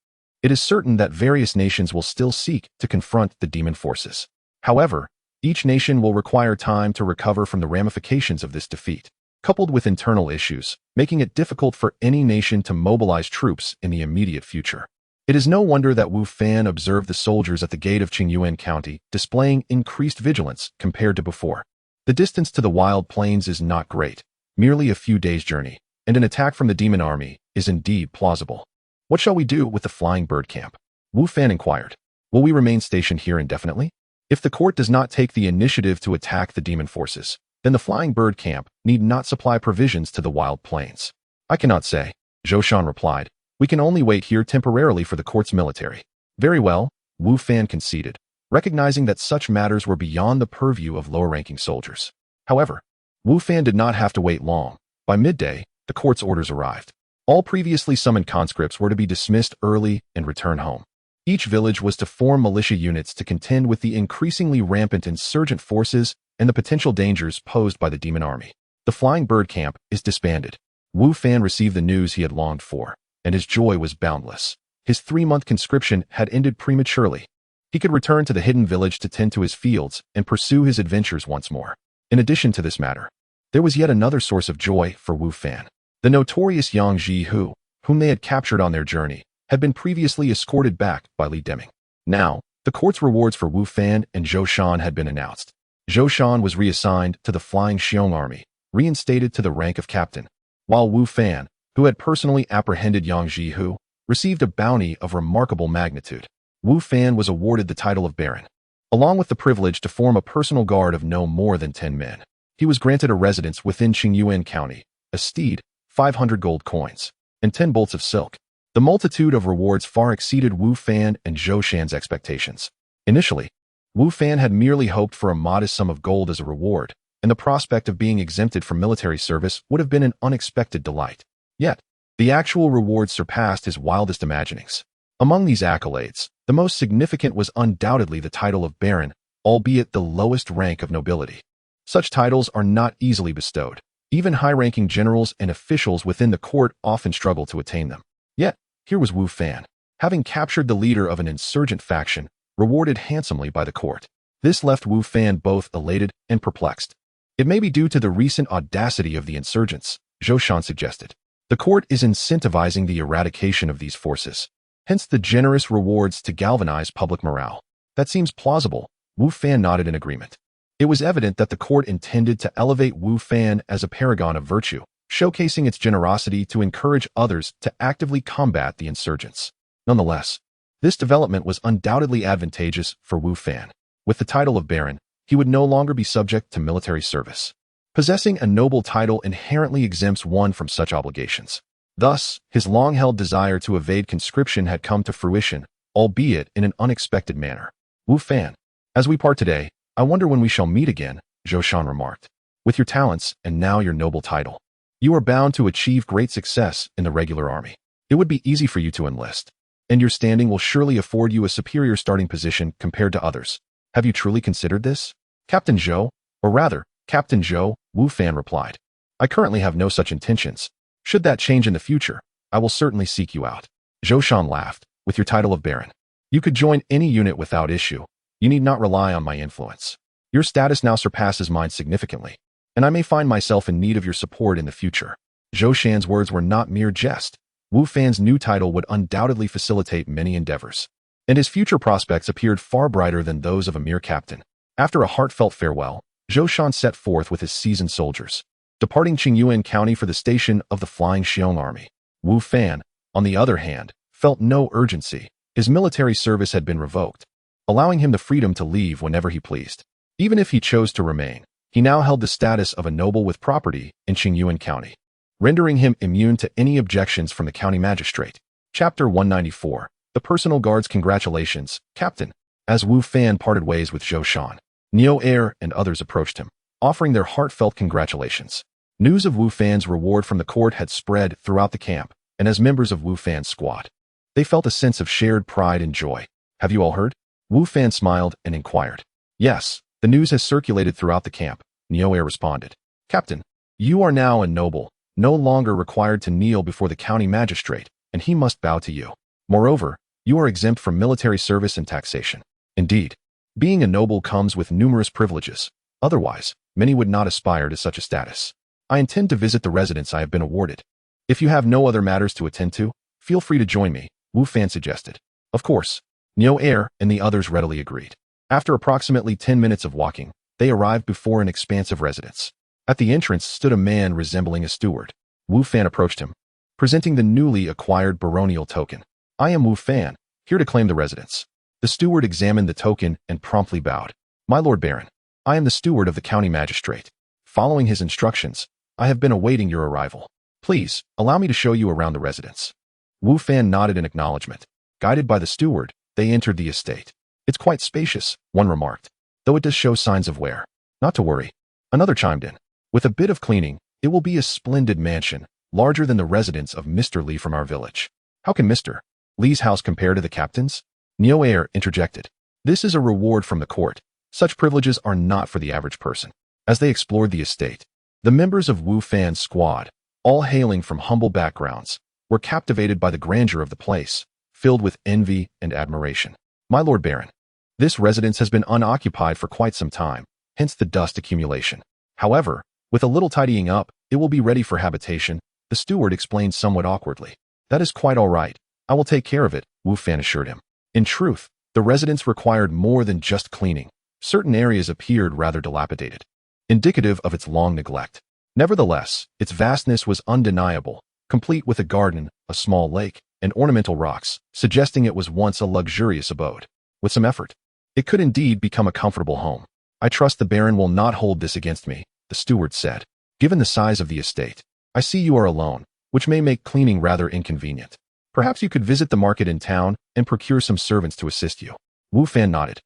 it is certain that various nations will still seek to confront the demon forces. However, each nation will require time to recover from the ramifications of this defeat, coupled with internal issues, making it difficult for any nation to mobilize troops in the immediate future. It is no wonder that Wu Fan observed the soldiers at the gate of Qingyuan County displaying increased vigilance compared to before. The distance to the wild plains is not great, merely a few days' journey, and an attack from the demon army is indeed plausible. What shall we do with the flying bird camp? Wu Fan inquired. Will we remain stationed here indefinitely? If the court does not take the initiative to attack the demon forces, then the flying bird camp need not supply provisions to the wild plains. I cannot say, Zhou Shan replied. We can only wait here temporarily for the court's military. Very well, Wu Fan conceded, recognizing that such matters were beyond the purview of lower-ranking soldiers. However, Wu Fan did not have to wait long. By midday, the court's orders arrived. All previously summoned conscripts were to be dismissed early and return home. Each village was to form militia units to contend with the increasingly rampant insurgent forces and the potential dangers posed by the demon army. The flying bird camp is disbanded. Wu Fan received the news he had longed for, and his joy was boundless. His 3-month conscription had ended prematurely. He could return to the hidden village to tend to his fields and pursue his adventures once more. In addition to this matter, there was yet another source of joy for Wu Fan. The notorious Yang Ji-hu, whom they had captured on their journey, had been previously escorted back by Li Deming. Now, the court's rewards for Wu Fan and Zhou Shan had been announced. Zhou Shan was reassigned to the Flying Xiong Army, reinstated to the rank of captain, while Wu Fan, who had personally apprehended Yang Ji-hu, received a bounty of remarkable magnitude. Wu Fan was awarded the title of Baron, along with the privilege to form a personal guard of no more than 10 men. He was granted a residence within Qingyuan County, a steed, 500 gold coins, and 10 bolts of silk. The multitude of rewards far exceeded Wu Fan and Zhou Shan's expectations. Initially, Wu Fan had merely hoped for a modest sum of gold as a reward, and the prospect of being exempted from military service would have been an unexpected delight. Yet, the actual rewards surpassed his wildest imaginings. Among these accolades, the The most significant was undoubtedly the title of baron, albeit the lowest rank of nobility. Such titles are not easily bestowed. Even high-ranking generals and officials within the court often struggle to attain them. Yet, here was Wu Fan, having captured the leader of an insurgent faction, rewarded handsomely by the court. This left Wu Fan both elated and perplexed. It may be due to the recent audacity of the insurgents, Zhou Shan suggested. The court is incentivizing the eradication of these forces, hence the generous rewards to galvanize public morale. That seems plausible. Wu Fan nodded in agreement. It was evident that the court intended to elevate Wu Fan as a paragon of virtue, showcasing its generosity to encourage others to actively combat the insurgents. Nonetheless, this development was undoubtedly advantageous for Wu Fan. With the title of baron, he would no longer be subject to military service. Possessing a noble title inherently exempts one from such obligations. Thus, his long-held desire to evade conscription had come to fruition, albeit in an unexpected manner. Wu Fan, as we part today, I wonder when we shall meet again, Zhou Shan remarked. With your talents and now your noble title, you are bound to achieve great success in the regular army. It would be easy for you to enlist, and your standing will surely afford you a superior starting position compared to others. Have you truly considered this? Captain Zhou, or rather, Captain Zhou, Wu Fan replied. I currently have no such intentions. Should that change in the future, I will certainly seek you out. Zhou Shan laughed. With your title of baron, you could join any unit without issue. You need not rely on my influence. Your status now surpasses mine significantly, and I may find myself in need of your support in the future. Zhou Shan's words were not mere jest. Wu Fan's new title would undoubtedly facilitate many endeavors, and his future prospects appeared far brighter than those of a mere captain. After a heartfelt farewell, Zhou Shan set forth with his seasoned soldiers, departing Qingyuan County for the station of the Flying Xiong Army. Wu Fan, on the other hand, felt no urgency. His military service had been revoked, allowing him the freedom to leave whenever he pleased. Even if he chose to remain, he now held the status of a noble with property in Qingyuan County, rendering him immune to any objections from the county magistrate. Chapter 194. The Personal Guards. Congratulations, Captain. As Wu Fan parted ways with Zhou Shan, Niu Air and others approached him, offering their heartfelt congratulations. News of Wu Fan's reward from the court had spread throughout the camp, and as members of Wu Fan's squad, they felt a sense of shared pride and joy. Have you all heard? Wu Fan smiled and inquired. Yes, the news has circulated throughout the camp, Niu Air responded. Captain, you are now a noble, no longer required to kneel before the county magistrate, and he must bow to you. Moreover, you are exempt from military service and taxation. Indeed, being a noble comes with numerous privileges. Otherwise, many would not aspire to such a status. I intend to visit the residence I have been awarded. If you have no other matters to attend to, feel free to join me, Wu Fan suggested. Of course, Niu Air and the others readily agreed. After approximately 10 minutes of walking, they arrived before an expansive residence. At the entrance stood a man resembling a steward. Wu Fan approached him, presenting the newly acquired baronial token. I am Wu Fan, here to claim the residence. The steward examined the token and promptly bowed. My Lord Baron, I am the steward of the county magistrate. Following his instructions, I have been awaiting your arrival. Please, allow me to show you around the residence. Wu Fan nodded in acknowledgement. Guided by the steward, they entered the estate. It's quite spacious, one remarked, though it does show signs of wear. Not to worry. Another chimed in. With a bit of cleaning, it will be a splendid mansion, larger than the residence of Mr. Li from our village. How can Mr. Li's house compare to the captain's? Niu Air interjected. This is a reward from the court. Such privileges are not for the average person. As they explored the estate, the members of Wu Fan's squad, all hailing from humble backgrounds, were captivated by the grandeur of the place, filled with envy and admiration. My Lord Baron, this residence has been unoccupied for quite some time, hence the dust accumulation. However, with a little tidying up, it will be ready for habitation, the steward explained somewhat awkwardly. That is quite all right. I will take care of it, Wu Fan assured him. In truth, the residence required more than just cleaning. Certain areas appeared rather dilapidated, indicative of its long neglect. Nevertheless, its vastness was undeniable, complete with a garden, a small lake, and ornamental rocks, suggesting it was once a luxurious abode. With some effort, it could indeed become a comfortable home. I trust the Baron will not hold this against me, the steward said. Given the size of the estate, I see you are alone, which may make cleaning rather inconvenient. Perhaps you could visit the market in town and procure some servants to assist you. Wu Fan nodded.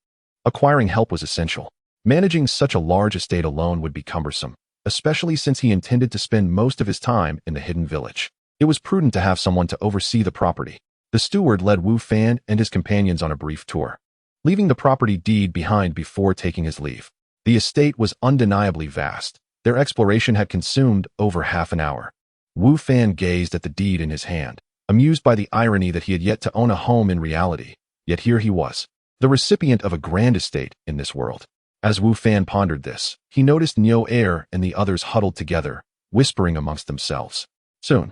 Acquiring help was essential. Managing such a large estate alone would be cumbersome, especially since he intended to spend most of his time in the hidden village. It was prudent to have someone to oversee the property. The steward led Wu Fan and his companions on a brief tour, leaving the property deed behind before taking his leave. The estate was undeniably vast. Their exploration had consumed over half an hour. Wu Fan gazed at the deed in his hand, amused by the irony that he had yet to own a home in reality. Yet here he was, the recipient of a grand estate in this world. As Wu Fan pondered this, he noticed Niu Air and the others huddled together, whispering amongst themselves. Soon,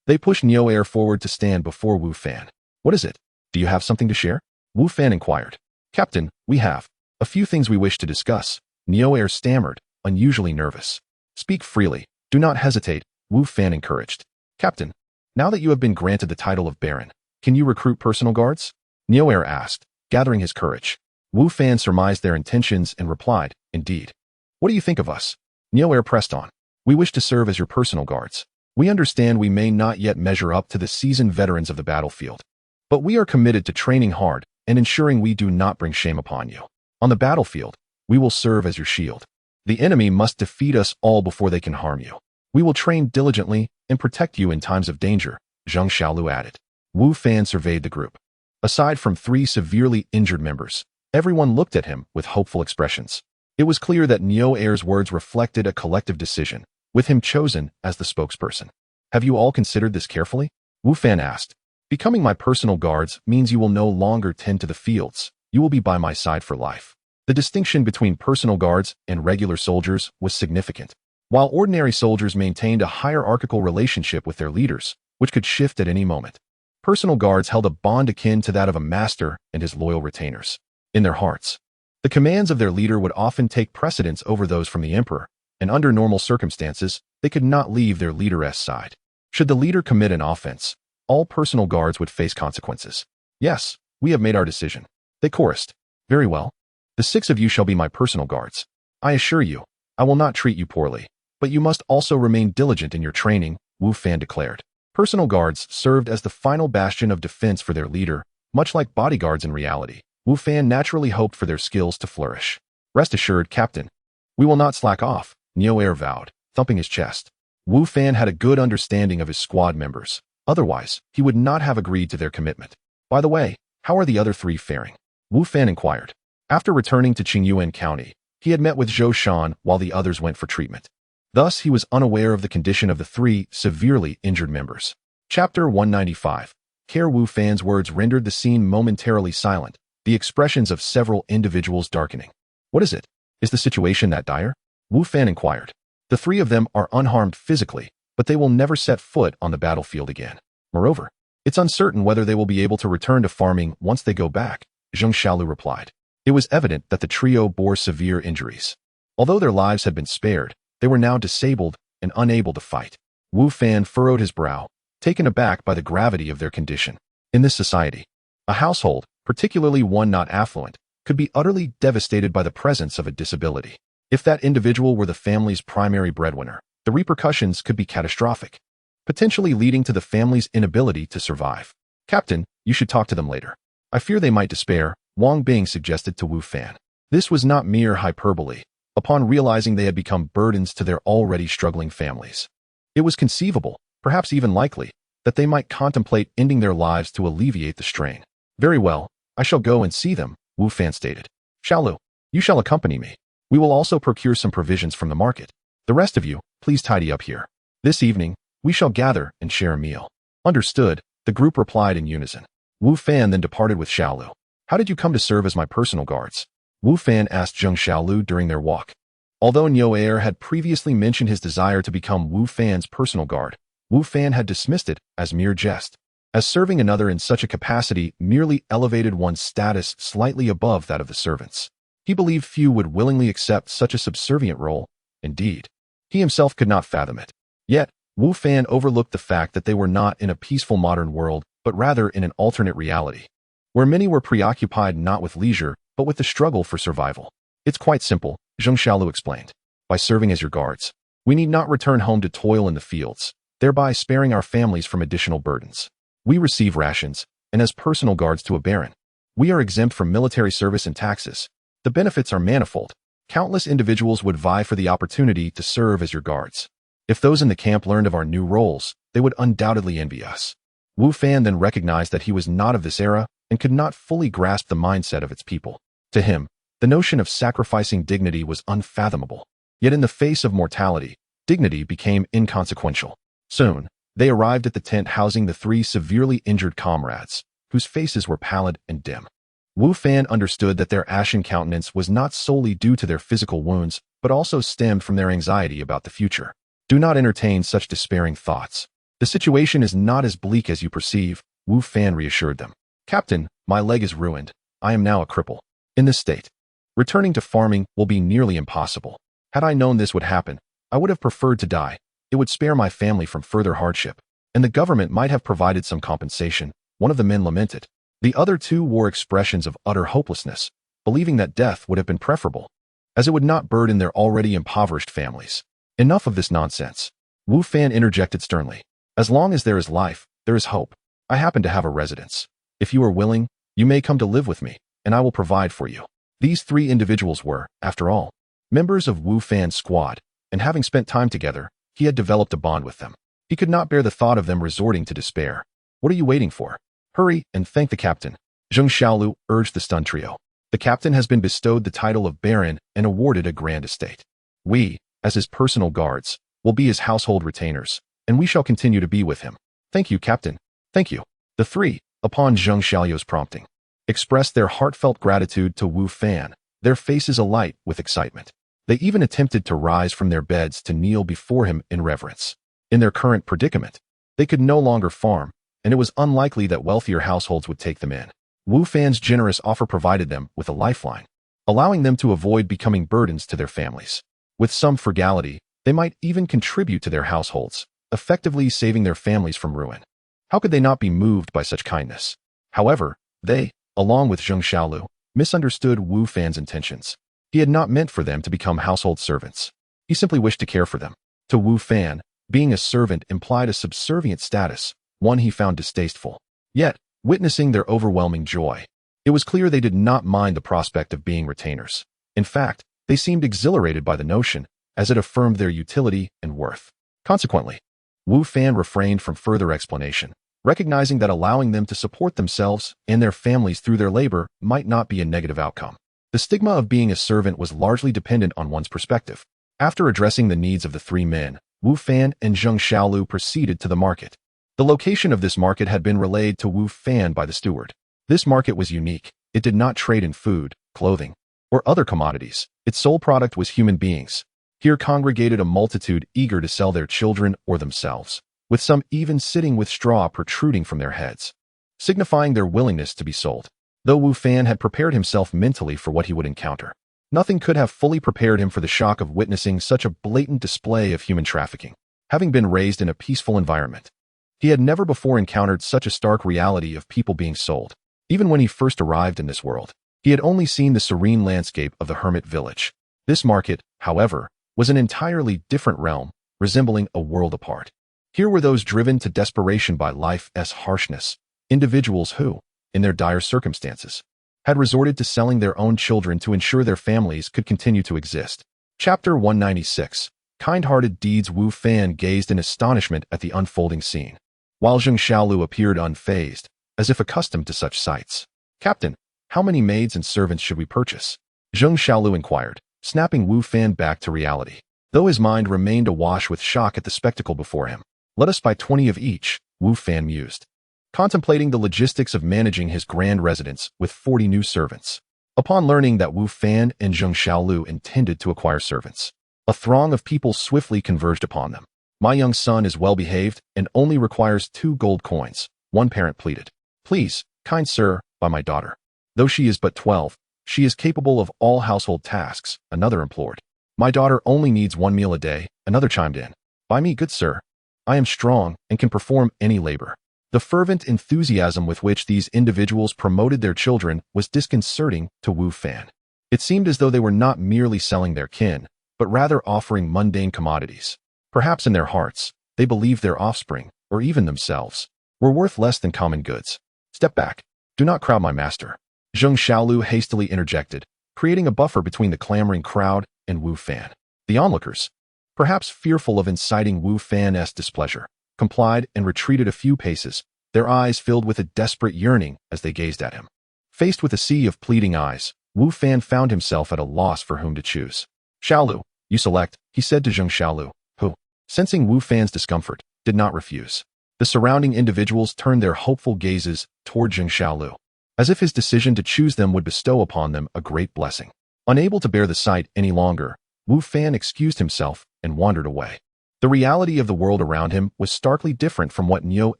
they pushed Niu Air forward to stand before Wu Fan. What is it? Do you have something to share? Wu Fan inquired. Captain, we have a few things we wish to discuss. Niu Air stammered, unusually nervous. Speak freely. Do not hesitate, Wu Fan encouraged. Captain, now that you have been granted the title of Baron, can you recruit personal guards? Niu Air asked, gathering his courage. Wu Fan surmised their intentions and replied, Indeed. What do you think of us? Niu Air pressed on. We wish to serve as your personal guards. We understand we may not yet measure up to the seasoned veterans of the battlefield, but we are committed to training hard and ensuring we do not bring shame upon you. On the battlefield, we will serve as your shield. The enemy must defeat us all before they can harm you. We will train diligently and protect you in times of danger, Zheng Xiaolu added. Wu Fan surveyed the group. Aside from 3 severely injured members, everyone looked at him with hopeful expressions. It was clear that Niu Air's words reflected a collective decision, with him chosen as the spokesperson. Have you all considered this carefully? Wu Fan asked. Becoming my personal guards means you will no longer tend to the fields. You will be by my side for life. The distinction between personal guards and regular soldiers was significant. While ordinary soldiers maintained a hierarchical relationship with their leaders, which could shift at any moment, personal guards held a bond akin to that of a master and his loyal retainers. In their hearts, the commands of their leader would often take precedence over those from the emperor, and under normal circumstances, they could not leave their leader's side. Should the leader commit an offense, all personal guards would face consequences. Yes, we have made our decision. They chorused. Very well. The 6 of you shall be my personal guards. I assure you, I will not treat you poorly, but you must also remain diligent in your training, Wu Fan declared. Personal guards served as the final bastion of defense for their leader, much like bodyguards in reality. Wu Fan naturally hoped for their skills to flourish. Rest assured, Captain. We will not slack off, Niu Air vowed, thumping his chest. Wu Fan had a good understanding of his squad members. Otherwise, he would not have agreed to their commitment. By the way, how are the other 3 faring? Wu Fan inquired. After returning to Qingyuan County, he had met with Zhou Shan while the others went for treatment. Thus, he was unaware of the condition of the 3 severely injured members. Chapter 195. Care Wu Fan's words rendered the scene momentarily silent, the expressions of several individuals darkening. What is it? Is the situation that dire? Wu Fan inquired. The 3 of them are unharmed physically, but they will never set foot on the battlefield again. Moreover, it's uncertain whether they will be able to return to farming once they go back, Zheng Xiaolu replied. It was evident that the trio bore severe injuries. Although their lives had been spared, they were now disabled and unable to fight. Wu Fan furrowed his brow, taken aback by the gravity of their condition. In this society, a household, particularly one not affluent, could be utterly devastated by the presence of a disability. If that individual were the family's primary breadwinner, the repercussions could be catastrophic, potentially leading to the family's inability to survive. Captain, you should talk to them later. I fear they might despair, Wang Bing suggested to Wu Fan. This was not mere hyperbole. Upon realizing they had become burdens to their already struggling families, it was conceivable, perhaps even likely, that they might contemplate ending their lives to alleviate the strain. Very well, I shall go and see them, Wu Fan stated. Xiaolu, you shall accompany me. We will also procure some provisions from the market. The rest of you, please tidy up here. This evening, we shall gather and share a meal. Understood, the group replied in unison. Wu Fan then departed with Xiaolu. How did you come to serve as my personal guards? Wu Fan asked Zheng Xiaolu during their walk. Although Niu Air had previously mentioned his desire to become Wu Fan's personal guard, Wu Fan had dismissed it as mere jest, as serving another in such a capacity merely elevated one's status slightly above that of the servants. He believed few would willingly accept such a subservient role. Indeed, he himself could not fathom it. Yet, Wu Fan overlooked the fact that they were not in a peaceful modern world, but rather in an alternate reality, where many were preoccupied not with leisure, but with the struggle for survival. It's quite simple, Zheng Xiaolu explained. By serving as your guards, we need not return home to toil in the fields, thereby sparing our families from additional burdens. We receive rations, and as personal guards to a baron, we are exempt from military service and taxes. The benefits are manifold. Countless individuals would vie for the opportunity to serve as your guards. If those in the camp learned of our new roles, they would undoubtedly envy us. Wu Fan then recognized that he was not of this era and could not fully grasp the mindset of its people. To him, the notion of sacrificing dignity was unfathomable. Yet in the face of mortality, dignity became inconsequential. Soon, they arrived at the tent housing the three severely injured comrades, whose faces were pallid and dim. Wu Fan understood that their ashen countenance was not solely due to their physical wounds, but also stemmed from their anxiety about the future. Do not entertain such despairing thoughts. The situation is not as bleak as you perceive, Wu Fan reassured them. Captain, my leg is ruined. I am now a cripple. In this state, returning to farming will be nearly impossible. Had I known this would happen, I would have preferred to die. It would spare my family from further hardship, and the government might have provided some compensation, one of the men lamented. The other two wore expressions of utter hopelessness, believing that death would have been preferable, as it would not burden their already impoverished families. Enough of this nonsense. Wu Fan interjected sternly. As long as there is life, there is hope. I happen to have a residence. If you are willing, you may come to live with me, and I will provide for you. These three individuals were, after all, members of Wu Fan's squad, and having spent time together, he had developed a bond with them. He could not bear the thought of them resorting to despair. What are you waiting for? Hurry and thank the captain, Zheng Xiaolu urged the stunned trio. The captain has been bestowed the title of baron and awarded a grand estate. We, as his personal guards, will be his household retainers, and we shall continue to be with him. Thank you, captain. Thank you. The three, upon Zheng Xiaolu's prompting, expressed their heartfelt gratitude to Wu Fan, their faces alight with excitement. They even attempted to rise from their beds to kneel before him in reverence. In their current predicament, they could no longer farm, and it was unlikely that wealthier households would take them in. Wu Fan's generous offer provided them with a lifeline, allowing them to avoid becoming burdens to their families. With some frugality, they might even contribute to their households, effectively saving their families from ruin. How could they not be moved by such kindness? However, they, along with Zheng Xiaolu, misunderstood Wu Fan's intentions. He had not meant for them to become household servants. He simply wished to care for them. To Wu Fan, being a servant implied a subservient status, one he found distasteful. Yet, witnessing their overwhelming joy, it was clear they did not mind the prospect of being retainers. In fact, they seemed exhilarated by the notion, as it affirmed their utility and worth. Consequently, Wu Fan refrained from further explanation, recognizing that allowing them to support themselves and their families through their labor might not be a negative outcome. The stigma of being a servant was largely dependent on one's perspective. After addressing the needs of the three men, Wu Fan and Zheng Xiaolu proceeded to the market. The location of this market had been relayed to Wu Fan by the steward. This market was unique. It did not trade in food, clothing, or other commodities. Its sole product was human beings. Here congregated a multitude eager to sell their children or themselves, with some even sitting with straw protruding from their heads, signifying their willingness to be sold. Though Wu Fan had prepared himself mentally for what he would encounter, nothing could have fully prepared him for the shock of witnessing such a blatant display of human trafficking. Having been raised in a peaceful environment, he had never before encountered such a stark reality of people being sold. Even when he first arrived in this world, he had only seen the serene landscape of the hermit village. This market, however, was an entirely different realm, resembling a world apart. Here were those driven to desperation by life's harshness, individuals who, in their dire circumstances, had resorted to selling their own children to ensure their families could continue to exist. Chapter 196. Kind-hearted deeds. Wu Fan gazed in astonishment at the unfolding scene, while Zheng Xiaolu appeared unfazed, as if accustomed to such sights. Captain, how many maids and servants should we purchase? Zheng Xiaolu inquired, snapping Wu Fan back to reality, though his mind remained awash with shock at the spectacle before him. Let us buy 20 of each, Wu Fan mused, contemplating the logistics of managing his grand residence with 40 new servants. Upon learning that Wu Fan and Zheng Xiaolu intended to acquire servants, a throng of people swiftly converged upon them. My young son is well behaved and only requires 2 gold coins, one parent pleaded. Please, kind sir, buy my daughter. Though she is but 12, she is capable of all household tasks, another implored. My daughter only needs 1 meal a day, another chimed in. Buy me, good sir. I am strong and can perform any labor. The fervent enthusiasm with which these individuals promoted their children was disconcerting to Wu Fan. It seemed as though they were not merely selling their kin, but rather offering mundane commodities. Perhaps in their hearts, they believed their offspring, or even themselves, were worth less than common goods. Step back. Do not crowd my master, Zheng Xiaolu hastily interjected, creating a buffer between the clamoring crowd and Wu Fan. The onlookers, perhaps fearful of inciting Wu Fan's displeasure, complied and retreated a few paces, their eyes filled with a desperate yearning as they gazed at him. Faced with a sea of pleading eyes, Wu Fan found himself at a loss for whom to choose. Xiaolu, you select, he said to Zheng Xiaolu, who, sensing Wu Fan's discomfort, did not refuse. The surrounding individuals turned their hopeful gazes toward Zheng Xiaolu, as if his decision to choose them would bestow upon them a great blessing. Unable to bear the sight any longer, Wu Fan excused himself and wandered away. The reality of the world around him was starkly different from what Neo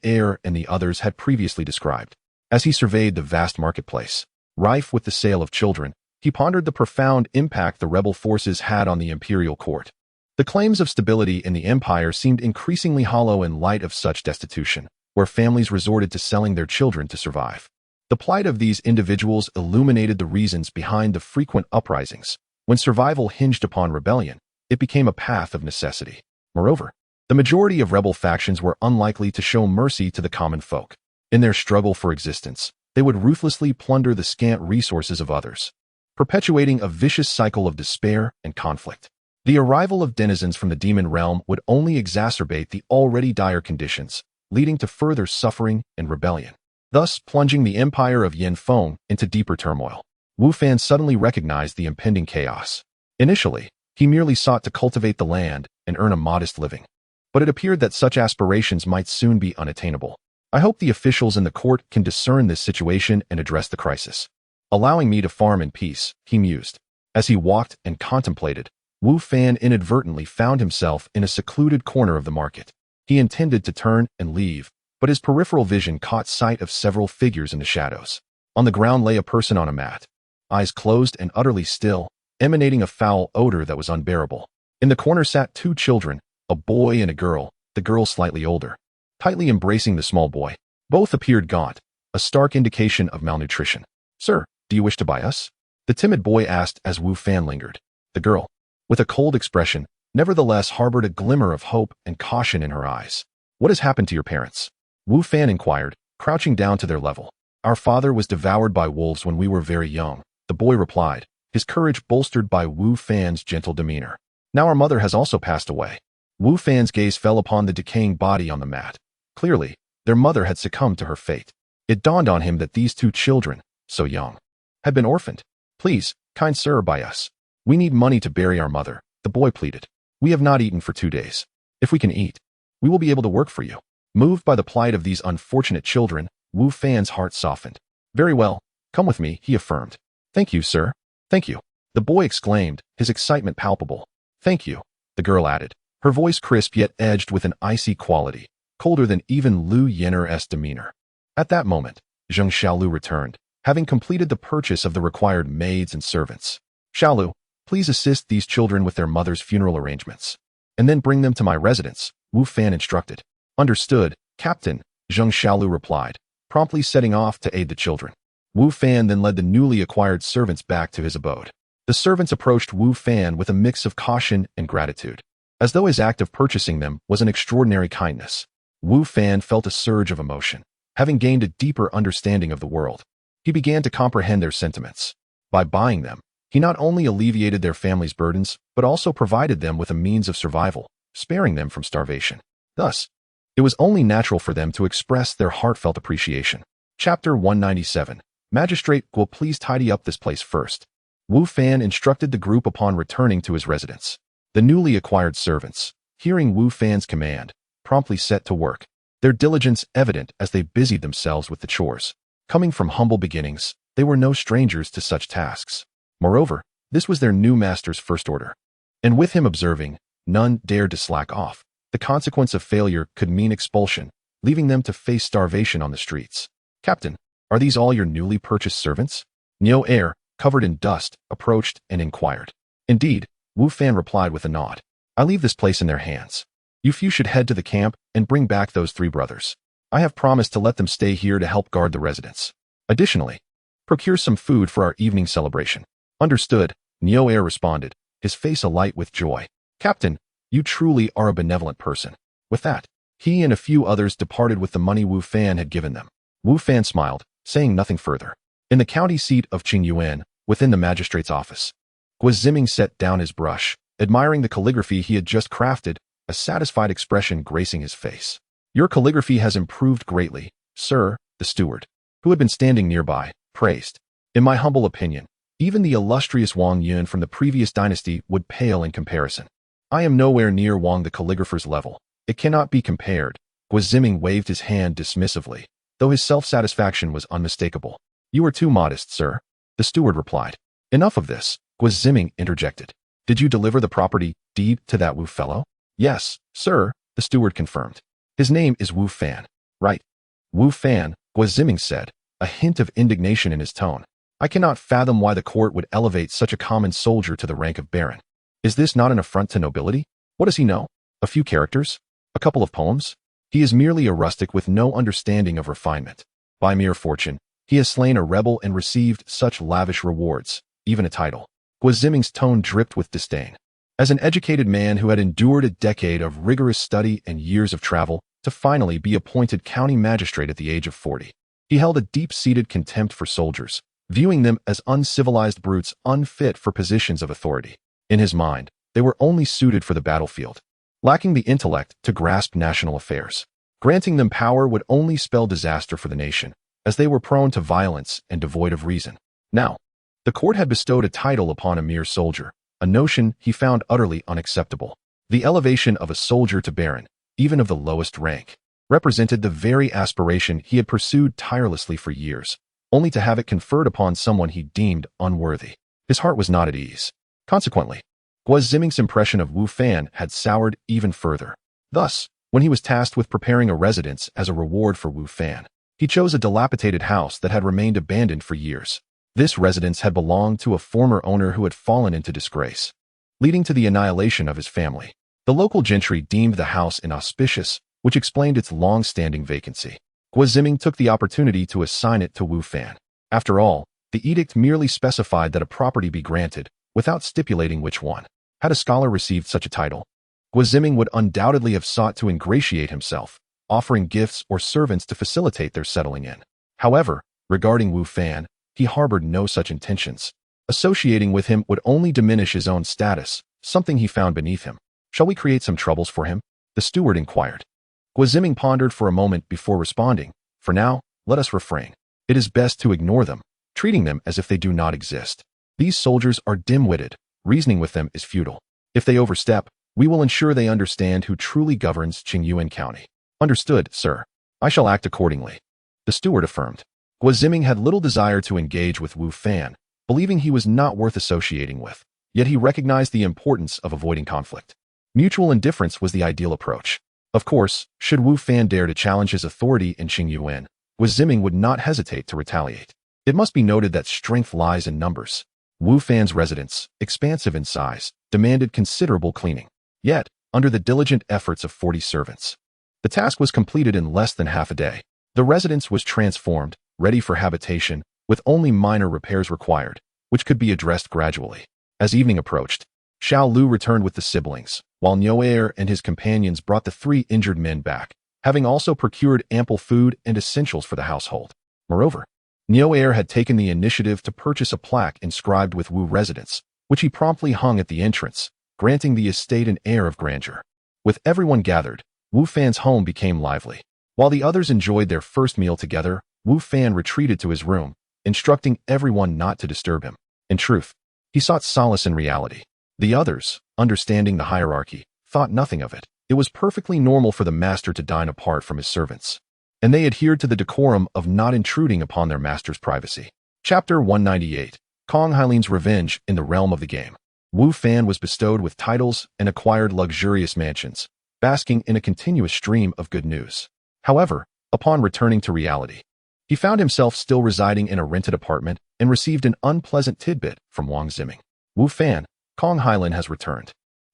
Air and the others had previously described. As he surveyed the vast marketplace, rife with the sale of children, he pondered the profound impact the rebel forces had on the imperial court. The claims of stability in the empire seemed increasingly hollow in light of such destitution, where families resorted to selling their children to survive. The plight of these individuals illuminated the reasons behind the frequent uprisings. When survival hinged upon rebellion, it became a path of necessity. Moreover, the majority of rebel factions were unlikely to show mercy to the common folk. In their struggle for existence, they would ruthlessly plunder the scant resources of others, perpetuating a vicious cycle of despair and conflict. The arrival of denizens from the demon realm would only exacerbate the already dire conditions, leading to further suffering and rebellion, thus plunging the empire of Yanfeng into deeper turmoil. Wu Fan suddenly recognized the impending chaos. Initially, he merely sought to cultivate the land and earn a modest living, but it appeared that such aspirations might soon be unattainable. I hope the officials in the court can discern this situation and address the crisis, allowing me to farm in peace, he mused. As he walked and contemplated, Wu Fan inadvertently found himself in a secluded corner of the market. He intended to turn and leave, but his peripheral vision caught sight of several figures in the shadows. On the ground lay a person on a mat, eyes closed and utterly still, emanating a foul odor that was unbearable. In the corner sat two children, a boy and a girl, the girl slightly older, tightly embracing the small boy. Both appeared gaunt, a stark indication of malnutrition. "Sir, do you wish to buy us?" the timid boy asked as Wu Fan lingered. The girl, with a cold expression, nevertheless harbored a glimmer of hope and caution in her eyes. "What has happened to your parents?" Wu Fan inquired, crouching down to their level. "Our father was devoured by wolves when we were very young," the boy replied, his courage bolstered by Wu Fan's gentle demeanor. "Now our mother has also passed away." Wu Fan's gaze fell upon the decaying body on the mat. Clearly, their mother had succumbed to her fate. It dawned on him that these two children, so young, had been orphaned. "Please, kind sir, buy us. We need money to bury our mother," the boy pleaded. "We have not eaten for 2 days. If we can eat, we will be able to work for you." Moved by the plight of these unfortunate children, Wu Fan's heart softened. "Very well, come with me," he affirmed. "Thank you, sir. Thank you," the boy exclaimed, his excitement palpable. "Thank you," the girl added, her voice crisp yet edged with an icy quality, colder than even Lu Yenner's demeanor. At that moment, Zheng Xiaolu returned, having completed the purchase of the required maids and servants. "Xiaolu, please assist these children with their mother's funeral arrangements, and then bring them to my residence," Wu Fan instructed. "Understood, Captain," Zheng Xiaolu replied, promptly setting off to aid the children. Wu Fan then led the newly acquired servants back to his abode. The servants approached Wu Fan with a mix of caution and gratitude, as though his act of purchasing them was an extraordinary kindness. Wu Fan felt a surge of emotion. Having gained a deeper understanding of the world, he began to comprehend their sentiments. By buying them, he not only alleviated their family's burdens, but also provided them with a means of survival, sparing them from starvation. Thus, it was only natural for them to express their heartfelt appreciation. Chapter 197. Magistrate, will please tidy up this place first. Wu Fan instructed the group upon returning to his residence. The newly acquired servants, hearing Wu Fan's command, promptly set to work, their diligence evident as they busied themselves with the chores. Coming from humble beginnings, they were no strangers to such tasks. Moreover, this was their new master's first order. And with him observing, none dared to slack off. The consequence of failure could mean expulsion, leaving them to face starvation on the streets. "Captain, are these all your newly purchased servants?" Neo Air, covered in dust, approached and inquired. "Indeed," Wu Fan replied with a nod. "I leave this place in their hands. You few should head to the camp and bring back those 3 brothers. I have promised to let them stay here to help guard the residence. Additionally, procure some food for our evening celebration." "Understood," Neo Air responded, his face alight with joy. "Captain, you truly are a benevolent person." With that, he and a few others departed with the money Wu Fan had given them. Wu Fan smiled, saying nothing further. In the county seat of Qingyuan, within the magistrate's office, Guo Ziming set down his brush, admiring the calligraphy he had just crafted, a satisfied expression gracing his face. "Your calligraphy has improved greatly," sir," the steward, who had been standing nearby, praised. "In my humble opinion, even the illustrious Wang Yun from the previous dynasty would pale in comparison. I am nowhere near Wang the calligrapher's level. It cannot be compared." Guiziming waved his hand dismissively, though his self-satisfaction was unmistakable. "You are too modest, sir," the steward replied. "Enough of this," Guiziming interjected. "Did you deliver the property deed to that Wu fellow?" "Yes, sir," the steward confirmed. "His name is Wu Fan." "Right." "Wu Fan," Guiziming said, a hint of indignation in his tone. "I cannot fathom why the court would elevate such a common soldier to the rank of baron. Is this not an affront to nobility? What does he know? A few characters? A couple of poems? He is merely a rustic with no understanding of refinement. By mere fortune, he has slain a rebel and received such lavish rewards, even a title." Guiziming's tone dripped with disdain. As an educated man who had endured a decade of rigorous study and years of travel to finally be appointed county magistrate at the age of 40, he held a deep-seated contempt for soldiers, viewing them as uncivilized brutes unfit for positions of authority. In his mind, they were only suited for the battlefield, lacking the intellect to grasp national affairs. Granting them power would only spell disaster for the nation, as they were prone to violence and devoid of reason. Now, the court had bestowed a title upon a mere soldier, a notion he found utterly unacceptable. The elevation of a soldier to baron, even of the lowest rank, represented the very aspiration he had pursued tirelessly for years, only to have it conferred upon someone he deemed unworthy. His heart was not at ease. Consequently, Guiziming's impression of Wu Fan had soured even further. Thus, when he was tasked with preparing a residence as a reward for Wu Fan, he chose a dilapidated house that had remained abandoned for years. This residence had belonged to a former owner who had fallen into disgrace, leading to the annihilation of his family. The local gentry deemed the house inauspicious, which explained its long-standing vacancy. Guiziming took the opportunity to assign it to Wu Fan. After all, the edict merely specified that a property be granted, without stipulating which one. Had a scholar received such a title, Guiziming would undoubtedly have sought to ingratiate himself, offering gifts or servants to facilitate their settling in. However, regarding Wu Fan, he harbored no such intentions. Associating with him would only diminish his own status, something he found beneath him. "Shall we create some troubles for him?" the steward inquired. Guiziming pondered for a moment before responding. "For now, let us refrain. It is best to ignore them, treating them as if they do not exist. These soldiers are dim-witted. Reasoning with them is futile. If they overstep, we will ensure they understand who truly governs Qingyuan County." "Understood, sir. I shall act accordingly," the steward affirmed. Guiziming had little desire to engage with Wu Fan, believing he was not worth associating with, yet he recognized the importance of avoiding conflict. Mutual indifference was the ideal approach. Of course, should Wu Fan dare to challenge his authority in Qingyuan, Guiziming would not hesitate to retaliate. It must be noted that strength lies in numbers. Wu Fan's residence, expansive in size, demanded considerable cleaning. Yet, under the diligent efforts of 40 servants, the task was completed in less than half a day. The residence was transformed, ready for habitation, with only minor repairs required, which could be addressed gradually. As evening approached, Xiao Lu returned with the siblings, while Niuer and his companions brought the 3 injured men back, having also procured ample food and essentials for the household. Moreover, Niuer had taken the initiative to purchase a plaque inscribed with Wu residence, which he promptly hung at the entrance, granting the estate an air of grandeur. With everyone gathered, Wu Fan's home became lively. While the others enjoyed their first meal together, Wu Fan retreated to his room, instructing everyone not to disturb him. In truth, he sought solace in reality. The others, understanding the hierarchy, thought nothing of it. It was perfectly normal for the master to dine apart from his servants, and they adhered to the decorum of not intruding upon their master's privacy. Chapter 198. Kong Hailin's Revenge in the Realm of the Game. Wu Fan was bestowed with titles and acquired luxurious mansions, basking in a continuous stream of good news. However, upon returning to reality, he found himself still residing in a rented apartment and received an unpleasant tidbit from Wang Ziming. "Wu Fan, Kong Hailin has returned.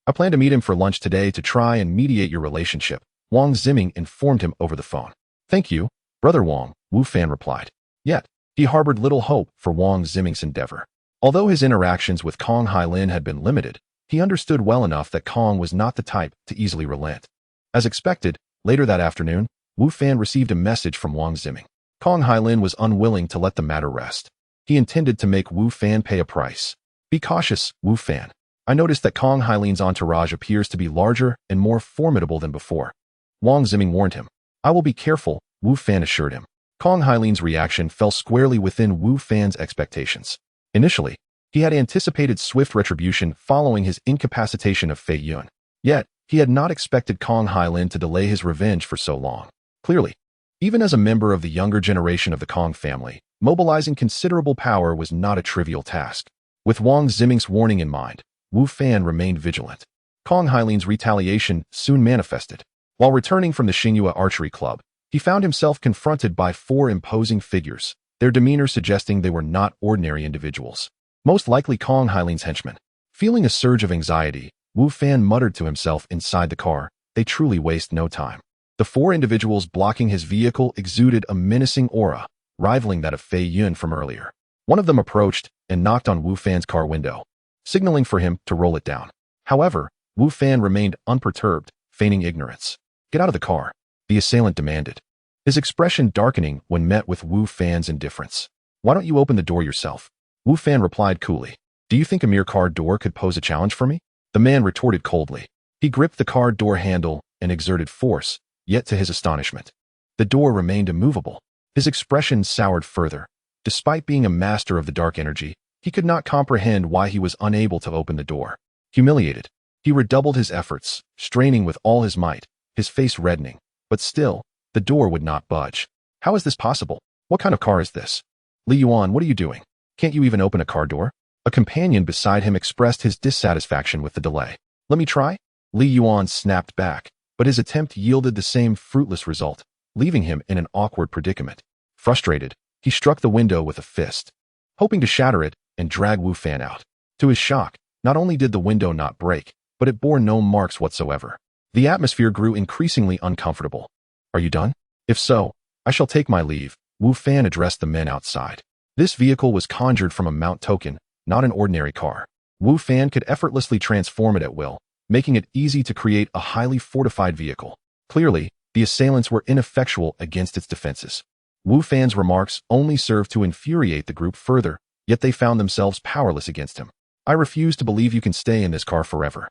I plan to meet him for lunch today to try and mediate your relationship," Wang Ziming informed him over the phone. "Thank you, Brother Wang," Wu Fan replied. Yet, he harbored little hope for Wang Ziming's endeavor. Although his interactions with Kong Hailin had been limited, he understood well enough that Kong was not the type to easily relent. As expected, later that afternoon, Wu Fan received a message from Wang Ziming. Kong Hailin was unwilling to let the matter rest. He intended to make Wu Fan pay a price. "Be cautious, Wu Fan. I noticed that Kong Hailin's entourage appears to be larger and more formidable than before," Wang Ziming warned him. "I will be careful," Wu Fan assured him. Kong Hailin's reaction fell squarely within Wu Fan's expectations. Initially, he had anticipated swift retribution following his incapacitation of Fei Yun. Yet, he had not expected Kong Hailin to delay his revenge for so long. Clearly, even as a member of the younger generation of the Kong family, mobilizing considerable power was not a trivial task. With Wang Ziming's warning in mind, Wu Fan remained vigilant. Kong Hailin's retaliation soon manifested. While returning from the Xinghua Archery Club, he found himself confronted by 4 imposing figures, their demeanor suggesting they were not ordinary individuals. Most likely Kong Hailin's henchmen. Feeling a surge of anxiety, Wu Fan muttered to himself inside the car, "They truly waste no time." The 4 individuals blocking his vehicle exuded a menacing aura, rivaling that of Fei Yun from earlier. One of them approached and knocked on Wu Fan's car window, signaling for him to roll it down. However, Wu Fan remained unperturbed, feigning ignorance. "Get out of the car," the assailant demanded, his expression darkening when met with Wu Fan's indifference. "Why don't you open the door yourself?" Wu Fan replied coolly. "Do you think a mere car door could pose a challenge for me?" The man retorted coldly. He gripped the car door handle and exerted force, yet to his astonishment, the door remained immovable. His expression soured further. Despite being a master of the dark energy, he could not comprehend why he was unable to open the door. Humiliated, he redoubled his efforts, straining with all his might, his face reddening. But still, the door would not budge. "How is this possible? What kind of car is this? Li Yuan, what are you doing? Can't you even open a car door?" A companion beside him expressed his dissatisfaction with the delay. "Let me try?" Li Yuan snapped back, but his attempt yielded the same fruitless result, leaving him in an awkward predicament. Frustrated, he struck the window with a fist, hoping to shatter it and drag Wu Fan out. To his shock, not only did the window not break, but it bore no marks whatsoever. The atmosphere grew increasingly uncomfortable. "Are you done? If so, I shall take my leave," Wu Fan addressed the men outside. This vehicle was conjured from a Mount Token, not an ordinary car. Wu Fan could effortlessly transform it at will, making it easy to create a highly fortified vehicle. Clearly, the assailants were ineffectual against its defenses. Wu Fan's remarks only served to infuriate the group further, yet they found themselves powerless against him. "I refuse to believe you can stay in this car forever.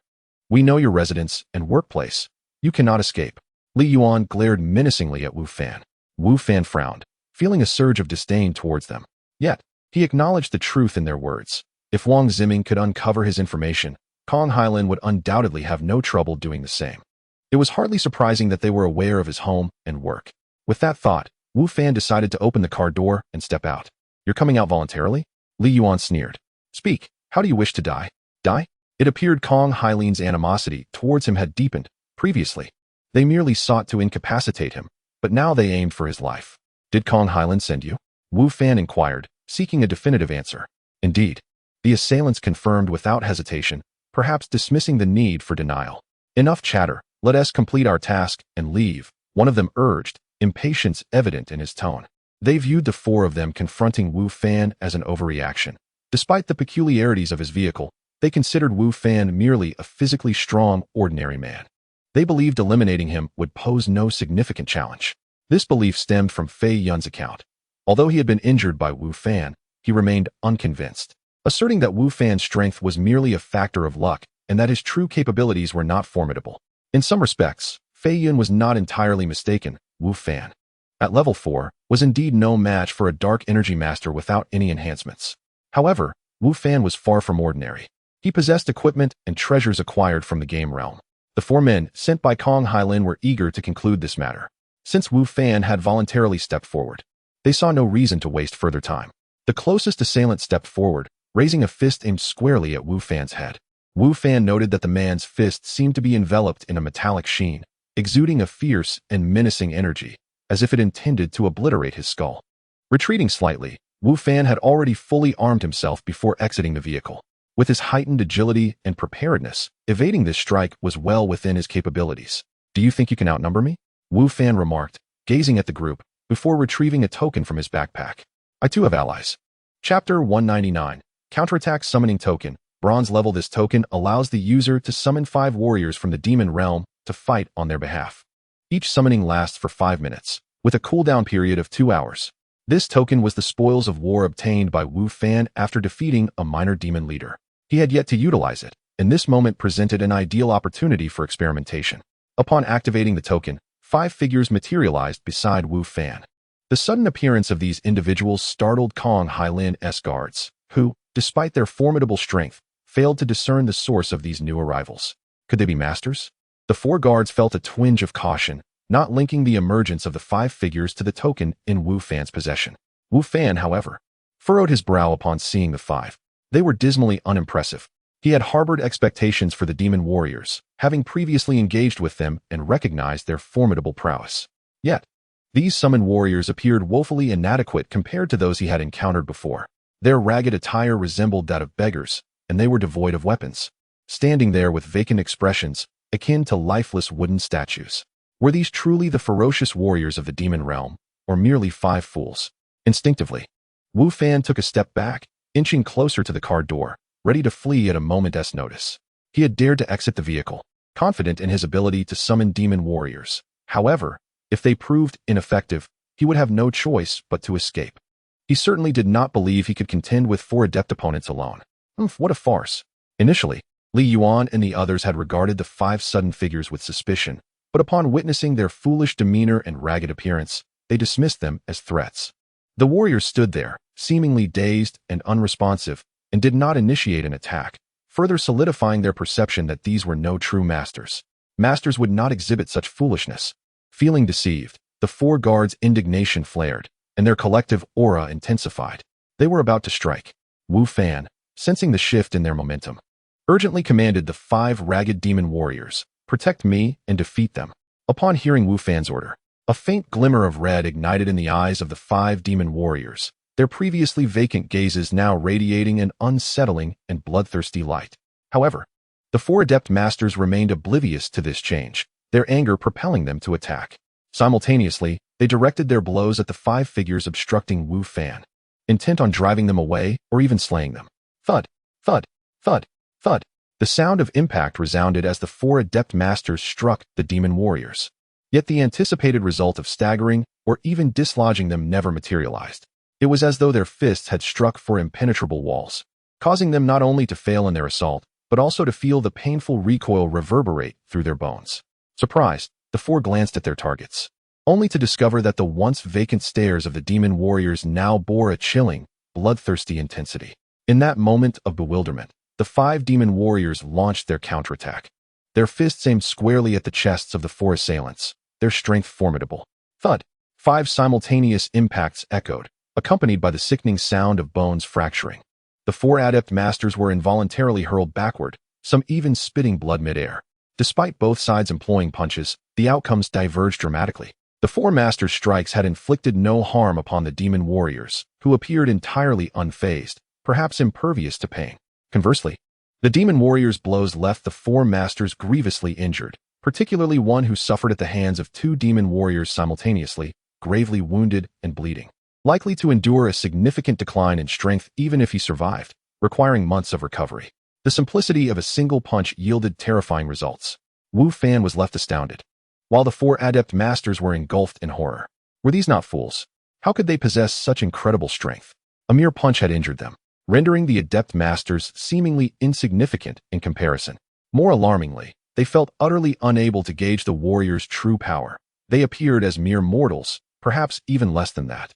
We know your residence and workplace. You cannot escape." Li Yuan glared menacingly at Wu Fan. Wu Fan frowned, feeling a surge of disdain towards them. Yet, he acknowledged the truth in their words. If Wang Ziming could uncover his information, Kong Hailin would undoubtedly have no trouble doing the same. It was hardly surprising that they were aware of his home and work. With that thought, Wu Fan decided to open the car door and step out. "You're coming out voluntarily?" Li Yuan sneered. "Speak, how do you wish to die?" "Die?" It appeared Kong Hailin's animosity towards him had deepened. Previously, they merely sought to incapacitate him, but now they aimed for his life. "Did Kong Hailin send you?" Wu Fan inquired, seeking a definitive answer. "Indeed." The assailants confirmed without hesitation, perhaps dismissing the need for denial. "Enough chatter, let us complete our task and leave," one of them urged, impatience evident in his tone. They viewed the 4 of them confronting Wu Fan as an overreaction. Despite the peculiarities of his vehicle, they considered Wu Fan merely a physically strong, ordinary man. They believed eliminating him would pose no significant challenge. This belief stemmed from Fei Yun's account. Although he had been injured by Wu Fan, he remained unconvinced, asserting that Wu Fan's strength was merely a factor of luck and that his true capabilities were not formidable. In some respects, Fei Yun was not entirely mistaken. Wu Fan, at level 4, was indeed no match for a dark energy master without any enhancements. However, Wu Fan was far from ordinary. He possessed equipment and treasures acquired from the game realm. The 4 men sent by Kong Hailin were eager to conclude this matter. Since Wu Fan had voluntarily stepped forward, they saw no reason to waste further time. The closest assailant stepped forward, raising a fist aimed squarely at Wu Fan's head. Wu Fan noted that the man's fist seemed to be enveloped in a metallic sheen, exuding a fierce and menacing energy, as if it intended to obliterate his skull. Retreating slightly, Wu Fan had already fully armed himself before exiting the vehicle. With his heightened agility and preparedness, evading this strike was well within his capabilities. "Do you think you can outnumber me?" Wu Fan remarked, gazing at the group, before retrieving a token from his backpack. "I too have allies." Chapter 199, Counterattack Summoning Token. Bronze level. This token allows the user to summon 5 warriors from the demon realm to fight on their behalf. Each summoning lasts for 5 minutes, with a cooldown period of 2 hours. This token was the spoils of war obtained by Wu Fan after defeating a minor demon leader. He had yet to utilize it, and this moment presented an ideal opportunity for experimentation. Upon activating the token, 5 figures materialized beside Wu Fan. The sudden appearance of these individuals startled Kong Hailin's guards, who, despite their formidable strength, failed to discern the source of these new arrivals. Could they be masters? The four guards felt a twinge of caution, not linking the emergence of the five figures to the token in Wu Fan's possession. Wu Fan, however, furrowed his brow upon seeing the five. They were dismally unimpressive. He had harbored expectations for the demon warriors, having previously engaged with them and recognized their formidable prowess. Yet, these summoned warriors appeared woefully inadequate compared to those he had encountered before. Their ragged attire resembled that of beggars, and they were devoid of weapons, standing there with vacant expressions, akin to lifeless wooden statues. Were these truly the ferocious warriors of the demon realm, or merely five fools? Instinctively, Wu Fan took a step back, inching closer to the car door, ready to flee at a moment's notice. He had dared to exit the vehicle, confident in his ability to summon demon warriors. However, if they proved ineffective, he would have no choice but to escape. He certainly did not believe he could contend with four adept opponents alone. What a farce. Initially, Li Yuan and the others had regarded the five sudden figures with suspicion, but upon witnessing their foolish demeanor and ragged appearance, they dismissed them as threats. The warriors stood there, seemingly dazed and unresponsive, and did not initiate an attack, further solidifying their perception that these were no true masters. Masters would not exhibit such foolishness. Feeling deceived, the four guards' indignation flared, and their collective aura intensified. They were about to strike. Wu Fan, sensing the shift in their momentum, urgently commanded the five ragged demon warriors, "Protect me and defeat them." Upon hearing Wu Fan's order, a faint glimmer of red ignited in the eyes of the five demon warriors, their previously vacant gazes now radiating an unsettling and bloodthirsty light. However, the four adept masters remained oblivious to this change, their anger propelling them to attack. Simultaneously, they directed their blows at the five figures obstructing Wu Fan, intent on driving them away or even slaying them. Thud, thud, thud, thud. The sound of impact resounded as the four adept masters struck the demon warriors. Yet the anticipated result of staggering or even dislodging them never materialized. It was as though their fists had struck for impenetrable walls, causing them not only to fail in their assault, but also to feel the painful recoil reverberate through their bones. Surprised, the four glanced at their targets, only to discover that the once vacant stares of the demon warriors now bore a chilling, bloodthirsty intensity. In that moment of bewilderment, the five demon warriors launched their counterattack. Their fists aimed squarely at the chests of the four assailants, their strength formidable. Thud! 5 simultaneous impacts echoed, accompanied by the sickening sound of bones fracturing. The 4 adept masters were involuntarily hurled backward, some even spitting blood midair. Despite both sides employing punches, the outcomes diverged dramatically. The 4 masters' strikes had inflicted no harm upon the demon warriors, who appeared entirely unfazed, perhaps impervious to pain. Conversely, the demon warriors' blows left the 4 masters grievously injured, particularly one who suffered at the hands of 2 demon warriors simultaneously, gravely wounded and bleeding, likely to endure a significant decline in strength even if he survived, requiring months of recovery. The simplicity of a single punch yielded terrifying results. Wu Fan was left astounded, while the 4 adept masters were engulfed in horror. Were these not fools? How could they possess such incredible strength? A mere punch had injured them, rendering the adept masters seemingly insignificant in comparison. More alarmingly, they felt utterly unable to gauge the warriors' true power. They appeared as mere mortals, perhaps even less than that.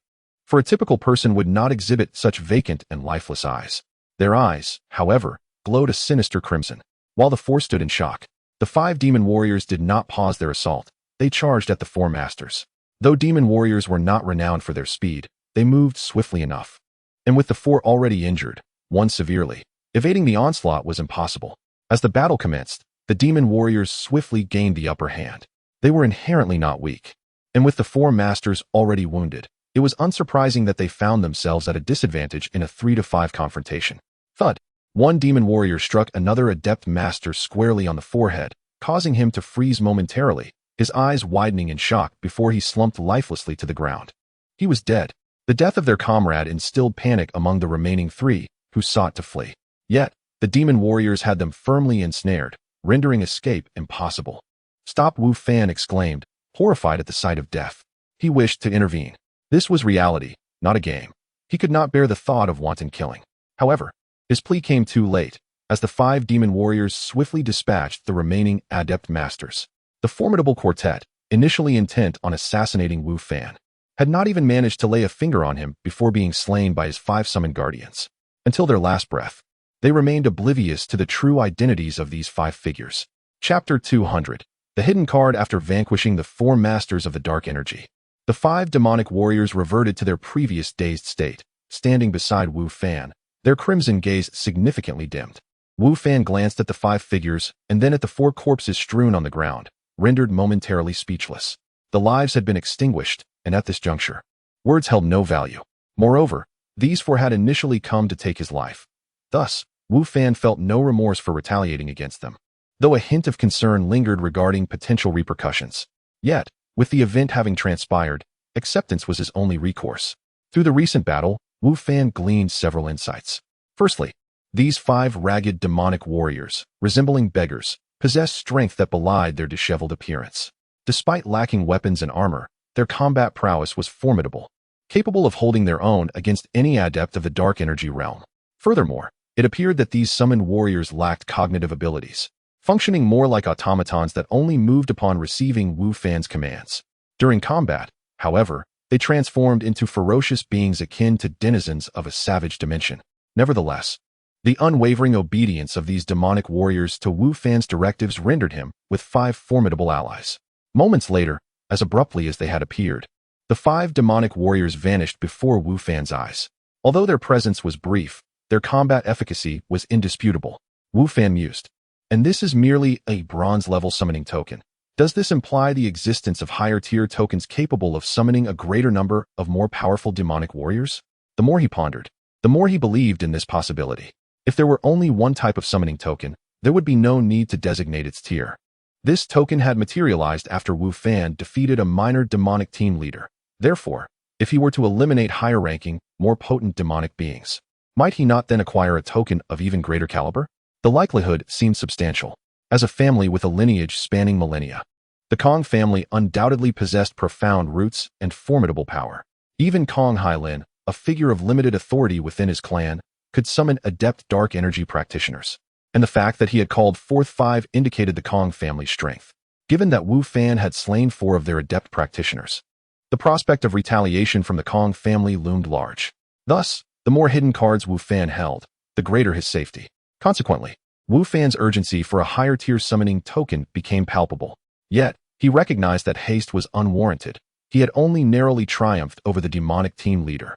For a typical person would not exhibit such vacant and lifeless eyes. Their eyes, however, glowed a sinister crimson. While the 4 stood in shock, the 5 demon warriors did not pause their assault. They charged at the 4 masters. Though demon warriors were not renowned for their speed, they moved swiftly enough. And with the 4 already injured, one severely, evading the onslaught was impossible. As the battle commenced, the demon warriors swiftly gained the upper hand. They were inherently not weak. And with the 4 masters already wounded, it was unsurprising that they found themselves at a disadvantage in a 3-to-5 confrontation. Thud! One demon warrior struck another adept master squarely on the forehead, causing him to freeze momentarily, his eyes widening in shock before he slumped lifelessly to the ground. He was dead. The death of their comrade instilled panic among the remaining 3, who sought to flee. Yet, the demon warriors had them firmly ensnared, rendering escape impossible. "Stop!" Wu Fan exclaimed, horrified at the sight of death. He wished to intervene. This was reality, not a game. He could not bear the thought of wanton killing. However, his plea came too late, as the 5 demon warriors swiftly dispatched the remaining adept masters. The formidable quartet, initially intent on assassinating Wu Fan, had not even managed to lay a finger on him before being slain by his 5 summoned guardians. Until their last breath, they remained oblivious to the true identities of these 5 figures. Chapter 200. The hidden card after vanquishing the 4 masters of the dark energy. The 5 demonic warriors reverted to their previous dazed state, standing beside Wu Fan, their crimson gaze significantly dimmed. Wu Fan glanced at the 5 figures and then at the 4 corpses strewn on the ground, rendered momentarily speechless. The lives had been extinguished, and at this juncture, words held no value. Moreover, these 4 had initially come to take his life. Thus, Wu Fan felt no remorse for retaliating against them, though a hint of concern lingered regarding potential repercussions. Yet, with the event having transpired, acceptance was his only recourse. Through the recent battle, Wu Fan gleaned several insights. Firstly, these 5 ragged demonic warriors, resembling beggars, possessed strength that belied their disheveled appearance. Despite lacking weapons and armor, their combat prowess was formidable, capable of holding their own against any adept of the dark energy realm. Furthermore, it appeared that these summoned warriors lacked cognitive abilities, functioning more like automatons that only moved upon receiving Wu Fan's commands. During combat, however, they transformed into ferocious beings akin to denizens of a savage dimension. Nevertheless, the unwavering obedience of these demonic warriors to Wu Fan's directives rendered him with 5 formidable allies. Moments later, as abruptly as they had appeared, the 5 demonic warriors vanished before Wu Fan's eyes. Although their presence was brief, their combat efficacy was indisputable. Wu Fan mused. And this is merely a bronze-level summoning token. Does this imply the existence of higher-tier tokens capable of summoning a greater number of more powerful demonic warriors? The more he pondered, the more he believed in this possibility. If there were only one type of summoning token, there would be no need to designate its tier. This token had materialized after Wu Fan defeated a minor demonic team leader. Therefore, if he were to eliminate higher-ranking, more potent demonic beings, might he not then acquire a token of even greater caliber? The likelihood seemed substantial. As a family with a lineage spanning millennia, the Kong family undoubtedly possessed profound roots and formidable power. Even Kong Hailin, a figure of limited authority within his clan, could summon adept dark energy practitioners. And the fact that he had called forth 5 indicated the Kong family's strength. Given that Wu Fan had slain 4 of their adept practitioners, the prospect of retaliation from the Kong family loomed large. Thus, the more hidden cards Wu Fan held, the greater his safety. Consequently, Wu Fan's urgency for a higher-tier summoning token became palpable. Yet, he recognized that haste was unwarranted. He had only narrowly triumphed over the demonic team leader.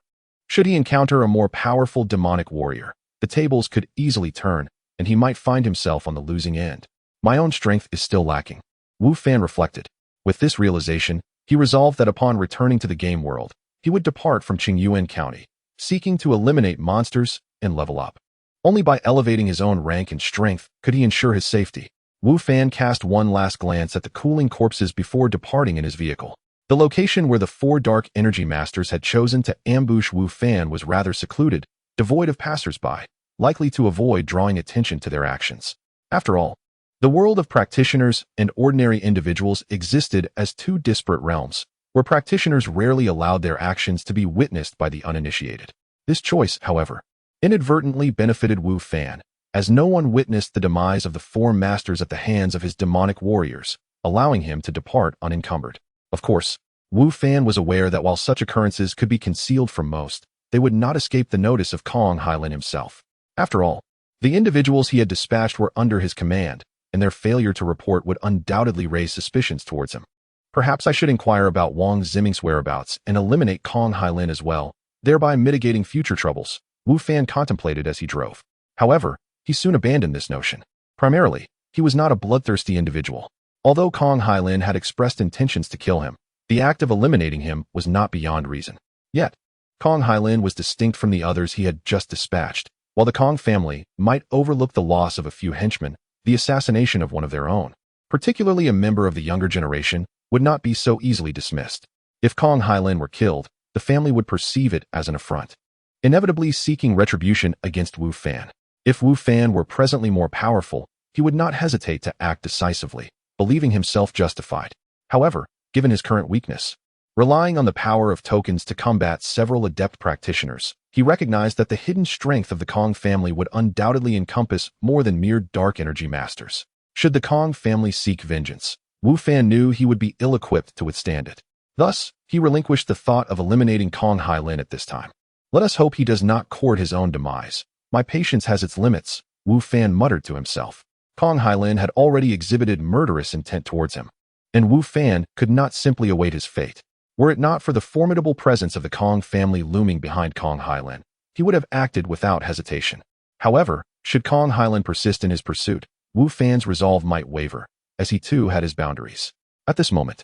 Should he encounter a more powerful demonic warrior, the tables could easily turn, and he might find himself on the losing end. My own strength is still lacking, Wu Fan reflected. With this realization, he resolved that upon returning to the game world, he would depart from Qingyuan County, seeking to eliminate monsters and level up. Only by elevating his own rank and strength could he ensure his safety. Wu Fan cast one last glance at the cooling corpses before departing in his vehicle. The location where the 4 dark energy masters had chosen to ambush Wu Fan was rather secluded, devoid of passers-by, likely to avoid drawing attention to their actions. After all, the world of practitioners and ordinary individuals existed as 2 disparate realms, where practitioners rarely allowed their actions to be witnessed by the uninitiated. This choice, however, inadvertently benefited Wu Fan, as no one witnessed the demise of the 4 masters at the hands of his demonic warriors, allowing him to depart unencumbered. Of course, Wu Fan was aware that while such occurrences could be concealed from most, they would not escape the notice of Kong Hailin himself. After all, the individuals he had dispatched were under his command, and their failure to report would undoubtedly raise suspicions towards him. Perhaps I should inquire about Wang Ziming's whereabouts and eliminate Kong Hailin as well, thereby mitigating future troubles, Wu Fan contemplated as he drove. However, he soon abandoned this notion. Primarily, he was not a bloodthirsty individual. Although Kong Hailin had expressed intentions to kill him, the act of eliminating him was not beyond reason. Yet, Kong Hailin was distinct from the others he had just dispatched. While the Kong family might overlook the loss of a few henchmen, the assassination of one of their own, particularly a member of the younger generation, would not be so easily dismissed. If Kong Hailin were killed, the family would perceive it as an affront, inevitably seeking retribution against Wu Fan. If Wu Fan were presently more powerful, he would not hesitate to act decisively, believing himself justified. However, given his current weakness, relying on the power of tokens to combat several adept practitioners, he recognized that the hidden strength of the Kong family would undoubtedly encompass more than mere dark energy masters. Should the Kong family seek vengeance, Wu Fan knew he would be ill-equipped to withstand it. Thus, He relinquished the thought of eliminating Kong Hailin at this time. Let us hope he does not court his own demise. My patience has its limits, Wu Fan muttered to himself. Kong Hailin had already exhibited murderous intent towards him, and Wu Fan could not simply await his fate. Were it not for the formidable presence of the Kong family looming behind Kong Hailin, he would have acted without hesitation. However, should Kong Hailin persist in his pursuit, Wu Fan's resolve might waver, as he too had his boundaries. At this moment,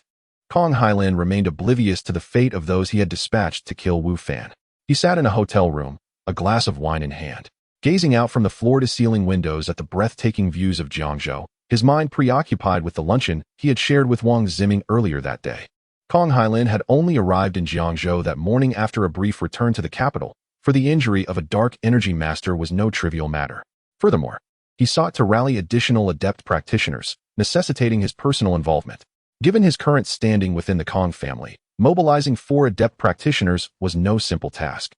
Kong Hailin remained oblivious to the fate of those he had dispatched to kill Wu Fan. He sat in a hotel room, a glass of wine in hand, gazing out from the floor-to-ceiling windows at the breathtaking views of Jiangzhou, his mind preoccupied with the luncheon he had shared with Wang Ziming earlier that day. Kong Hailin had only arrived in Jiangzhou that morning after a brief return to the capital, for the injury of a dark energy master was no trivial matter. Furthermore, he sought to rally additional adept practitioners, necessitating his personal involvement. Given his current standing within the Kong family, mobilizing 4 adept practitioners was no simple task,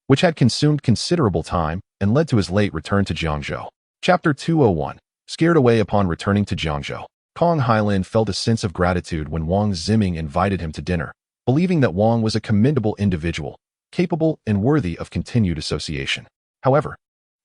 which had consumed considerable time and led to his late return to Jiangzhou. Chapter 201. Scared away upon returning to Jiangzhou, Kong Hailin felt a sense of gratitude when Wang Ziming invited him to dinner, believing that Wang was a commendable individual, capable and worthy of continued association. However,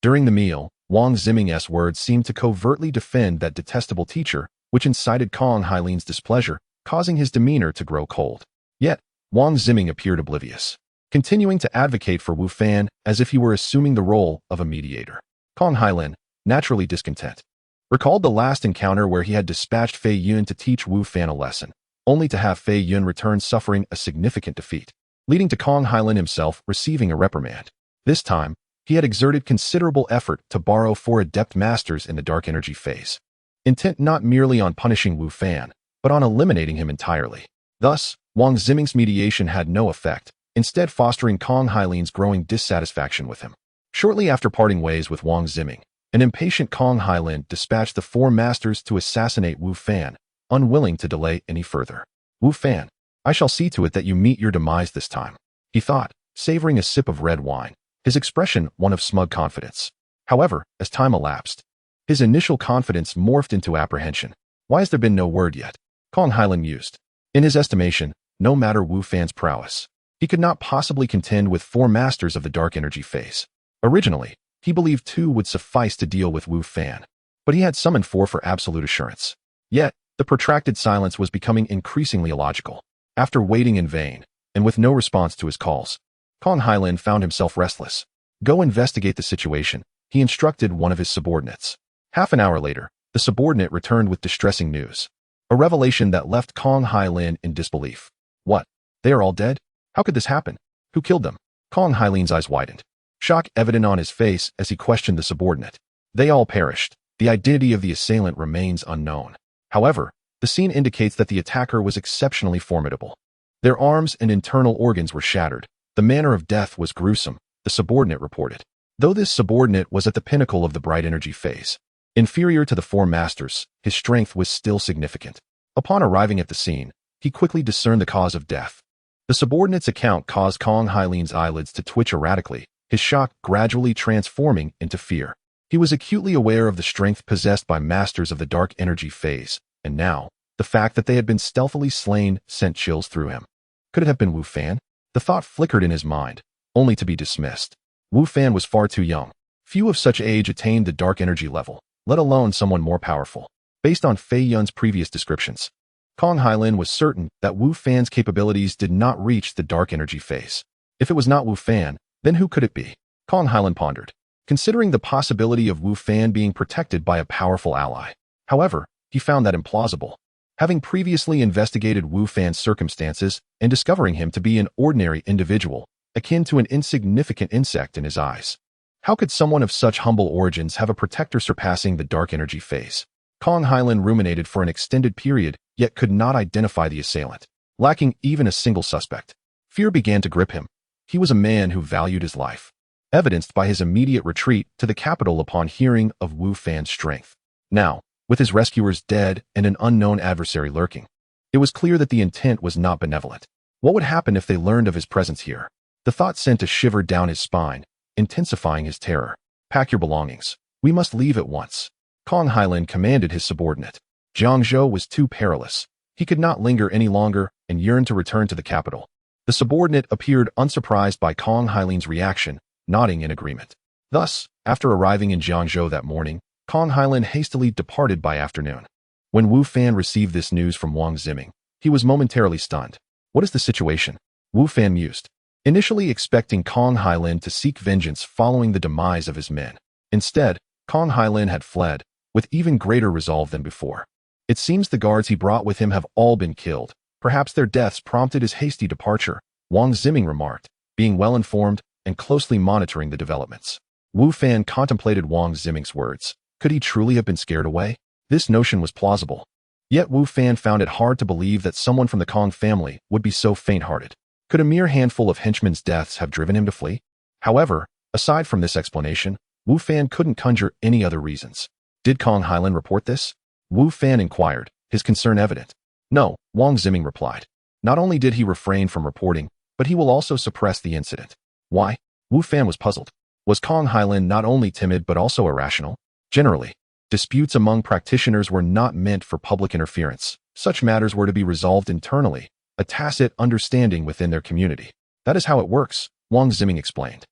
during the meal, Wang Ziming's words seemed to covertly defend that detestable teacher, which incited Kong Hailin's displeasure, causing his demeanor to grow cold. Yet, Wang Ziming appeared oblivious, continuing to advocate for Wu Fan as if he were assuming the role of a mediator. Kong Hailin, naturally discontent, recalled the last encounter where he had dispatched Fei Yun to teach Wu Fan a lesson, only to have Fei Yun return suffering a significant defeat, leading to Kong Hailin himself receiving a reprimand. This time, he had exerted considerable effort to borrow 4 adept masters in the dark energy phase, intent not merely on punishing Wu Fan, but on eliminating him entirely. Thus, Wang Ziming's mediation had no effect, instead fostering Kong Hailin's growing dissatisfaction with him. Shortly after parting ways with Wang Ziming, an impatient Kong Hailin dispatched the 4 masters to assassinate Wu Fan, unwilling to delay any further. Wu Fan, I shall see to it that you meet your demise this time, he thought, savoring a sip of red wine, his expression one of smug confidence. However, as time elapsed, his initial confidence morphed into apprehension. Why has there been no word yet? Kong Hailin mused. In his estimation, no matter Wu Fan's prowess, he could not possibly contend with 4 masters of the dark energy phase. Originally, he believed 2 would suffice to deal with Wu Fan, but he had summoned 4 for absolute assurance. Yet, the protracted silence was becoming increasingly illogical. After waiting in vain, and with no response to his calls, Kong Hailin found himself restless. Go investigate the situation, he instructed one of his subordinates. Half an hour later, the subordinate returned with distressing news, a revelation that left Kong Hailin in disbelief. What? They are all dead? How could this happen? Who killed them? Kong Hailin's eyes widened, shock evident on his face as he questioned the subordinate. They all perished. The identity of the assailant remains unknown. However, the scene indicates that the attacker was exceptionally formidable. Their arms and internal organs were shattered. The manner of death was gruesome, the subordinate reported. Though this subordinate was at the pinnacle of the bright energy phase, inferior to the 4 masters, his strength was still significant. Upon arriving at the scene, he quickly discerned the cause of death. The subordinate's account caused Kong Hailin's eyelids to twitch erratically, his shock gradually transforming into fear. He was acutely aware of the strength possessed by masters of the dark energy phase, and now, the fact that they had been stealthily slain sent chills through him. Could it have been Wu Fan? The thought flickered in his mind, only to be dismissed. Wu Fan was far too young. Few of such age attained the dark energy level, let alone someone more powerful. Based on Fei Yun's previous descriptions, Kong Hailin was certain that Wu Fan's capabilities did not reach the dark energy phase. If it was not Wu Fan, then who could it be? Kong Hailin pondered, considering the possibility of Wu Fan being protected by a powerful ally. However, he found that implausible. Having previously investigated Wu Fan's circumstances and discovering him to be an ordinary individual, akin to an insignificant insect in his eyes. How could someone of such humble origins have a protector surpassing the dark energy phase? Kong Hailin ruminated for an extended period, yet could not identify the assailant, lacking even a single suspect. Fear began to grip him. He was a man who valued his life, evidenced by his immediate retreat to the capital upon hearing of Wu Fan's strength. Now, with his rescuers dead and an unknown adversary lurking, it was clear that the intent was not benevolent. What would happen if they learned of his presence here? The thought sent a shiver down his spine, intensifying his terror. Pack your belongings. We must leave at once, Kong Hailin commanded his subordinate. Jiangzhou was too perilous. He could not linger any longer, and yearned to return to the capital. The subordinate appeared unsurprised by Kong Hailin's reaction, nodding in agreement. Thus, after arriving in Jiangzhou that morning, Kong Hailin hastily departed by afternoon. When Wu Fan received this news from Wang Ziming, he was momentarily stunned. What is the situation? Wu Fan mused, initially expecting Kong Hailin to seek vengeance following the demise of his men. Instead, Kong Hailin had fled, with even greater resolve than before. It seems the guards he brought with him have all been killed. Perhaps their deaths prompted his hasty departure, Wang Ziming remarked, being well informed and closely monitoring the developments. Wu Fan contemplated Wang Ziming's words. Could he truly have been scared away? This notion was plausible. Yet Wu Fan found it hard to believe that someone from the Kong family would be so faint-hearted. Could a mere handful of henchmen's deaths have driven him to flee? However, aside from this explanation, Wu Fan couldn't conjure any other reasons. Did Kong Hailin report this? Wu Fan inquired, his concern evident. No, Wang Ziming replied. Not only did he refrain from reporting, but he will also suppress the incident. Why? Wu Fan was puzzled. Was Kong Hailin not only timid but also irrational? Generally, disputes among practitioners were not meant for public interference. Such matters were to be resolved internally, a tacit understanding within their community. That is how it works, Wang Ziming explained.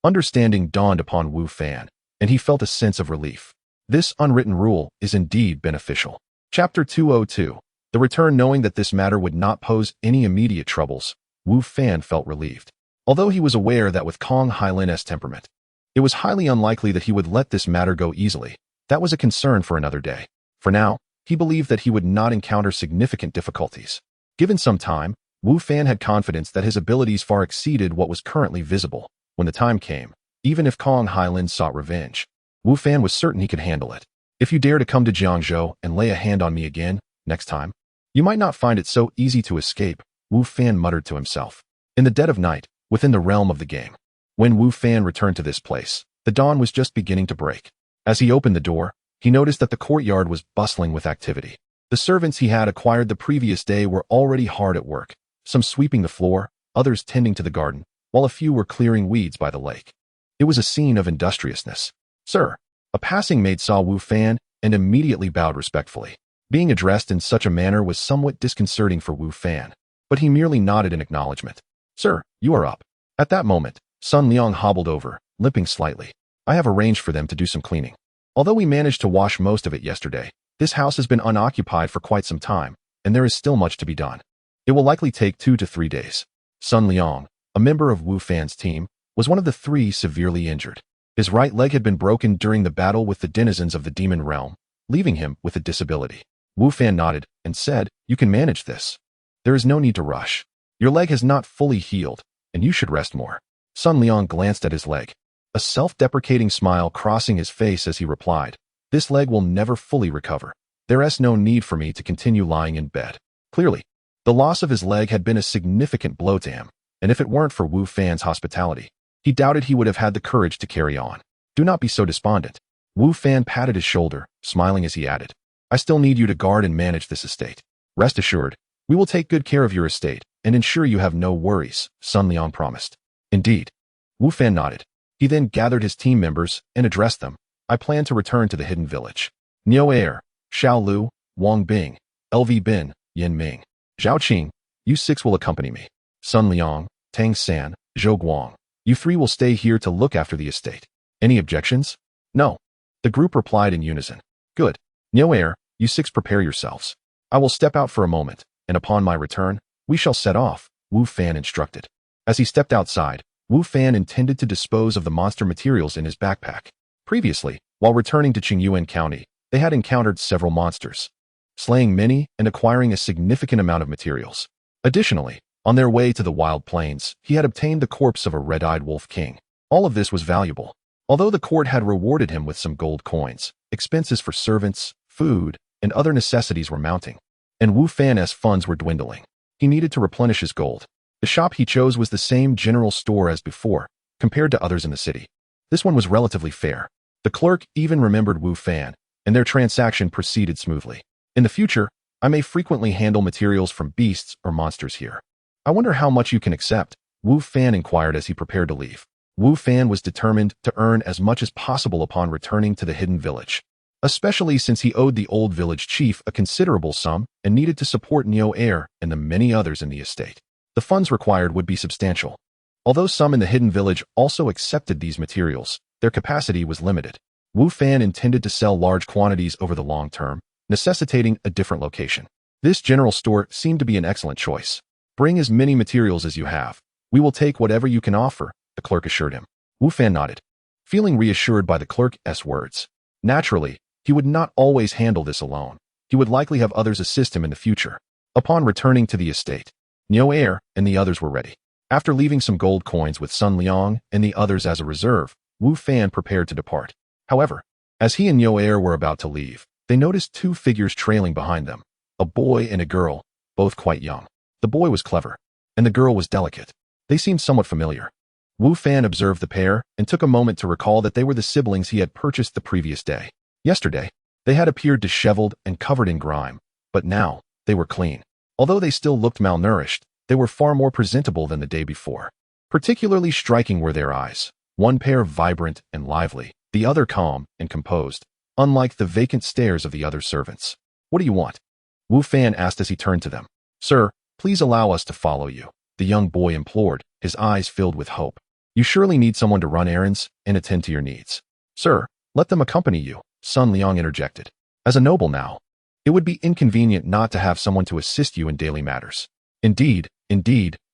Understanding dawned upon Wu Fan, and he felt a sense of relief. This unwritten rule is indeed beneficial. Chapter 202. The return. Knowing that this matter would not pose any immediate troubles, Wu Fan felt relieved. Although he was aware that with Kong Hailin's temperament, it was highly unlikely that he would let this matter go easily. That was a concern for another day. For now, he believed that he would not encounter significant difficulties. Given some time, Wu Fan had confidence that his abilities far exceeded what was currently visible. When the time came, even if Kong Hailin sought revenge, Wu Fan was certain he could handle it. If you dare to come to Jiangzhou and lay a hand on me again, next time, you might not find it so easy to escape, Wu Fan muttered to himself. In the dead of night, within the realm of the game. When Wu Fan returned to this place, the dawn was just beginning to break. As he opened the door, he noticed that the courtyard was bustling with activity. The servants he had acquired the previous day were already hard at work, some sweeping the floor, others tending to the garden, while a few were clearing weeds by the lake. It was a scene of industriousness. Sir, a passing maid saw Wu Fan and immediately bowed respectfully. Being addressed in such a manner was somewhat disconcerting for Wu Fan, but he merely nodded in acknowledgement. Sir, you are up. At that moment, Sun Liang hobbled over, limping slightly. I have arranged for them to do some cleaning. Although we managed to wash most of it yesterday, this house has been unoccupied for quite some time, and there is still much to be done. It will likely take 2 to 3 days. Sun Liang, a member of Wu Fan's team, was one of the 3 severely injured. His right leg had been broken during the battle with the denizens of the demon realm, leaving him with a disability. Wu Fan nodded and said, You can manage this. There is no need to rush. Your leg has not fully healed, and you should rest more. Sun Liang glanced at his leg, a self-deprecating smile crossing his face as he replied, This leg will never fully recover. There is no need for me to continue lying in bed. Clearly, the loss of his leg had been a significant blow to him, and if it weren't for Wu Fan's hospitality, he doubted he would have had the courage to carry on. Do not be so despondent. Wu Fan patted his shoulder, smiling as he added, I still need you to guard and manage this estate. Rest assured, we will take good care of your estate and ensure you have no worries, Sun Liang promised. Indeed. Wu Fan nodded. He then gathered his team members and addressed them. I plan to return to the hidden village. Niu Air, Xiao Lu, Wang Bing, LV Bin, Yin Ming, Zhao Qing, you 6 will accompany me. Sun Liang, Tang San, Zhou Guang, you 3 will stay here to look after the estate. Any objections? No. The group replied in unison. Good. Niu Air, you 6 prepare yourselves. I will step out for a moment, and upon my return, we shall set off, Wu Fan instructed. As he stepped outside, Wu Fan intended to dispose of the monster materials in his backpack. Previously, while returning to Qingyuan County, they had encountered several monsters, slaying many and acquiring a significant amount of materials. Additionally, on their way to the wild plains, he had obtained the corpse of a red-eyed wolf king. All of this was valuable. Although the court had rewarded him with some gold coins, expenses for servants, food, and other necessities were mounting, and Wu Fan's funds were dwindling. He needed to replenish his gold. The shop he chose was the same general store as before, compared to others in the city. This one was relatively fair. The clerk even remembered Wu Fan, and their transaction proceeded smoothly. In the future, I may frequently handle materials from beasts or monsters here. I wonder how much you can accept, Wu Fan inquired as he prepared to leave. Wu Fan was determined to earn as much as possible upon returning to the hidden village. especially since he owed the old village chief a considerable sum and needed to support Neo Heir and the many others in the estate. The funds required would be substantial. Although some in the hidden village also accepted these materials, their capacity was limited. Wu Fan intended to sell large quantities over the long term, necessitating a different location. This general store seemed to be an excellent choice. Bring as many materials as you have. We will take whatever you can offer, the clerk assured him. Wu Fan nodded, feeling reassured by the clerk's words. Naturally, he would not always handle this alone. He would likely have others assist him in the future. Upon returning to the estate, Neo Heir and the others were ready. After leaving some gold coins with Sun Liang and the others as a reserve, Wu Fan prepared to depart. However, as he and Neo Heir were about to leave, they noticed two figures trailing behind them, a boy and a girl, both quite young. The boy was clever, and the girl was delicate. They seemed somewhat familiar. Wu Fan observed the pair and took a moment to recall that they were the siblings he had purchased the previous day. Yesterday, they had appeared disheveled and covered in grime, but now they were clean. Although they still looked malnourished, they were far more presentable than the day before. Particularly striking were their eyes, one pair vibrant and lively, the other calm and composed, unlike the vacant stares of the other servants. "What do you want?" Wu Fan asked as he turned to them. "Sir, please allow us to follow you," the young boy implored, his eyes filled with hope. "You surely need someone to run errands and attend to your needs." "Sir, let them accompany you," Sun Liang interjected. "As a noble now, it would be inconvenient not to have someone to assist you in daily matters." Indeed,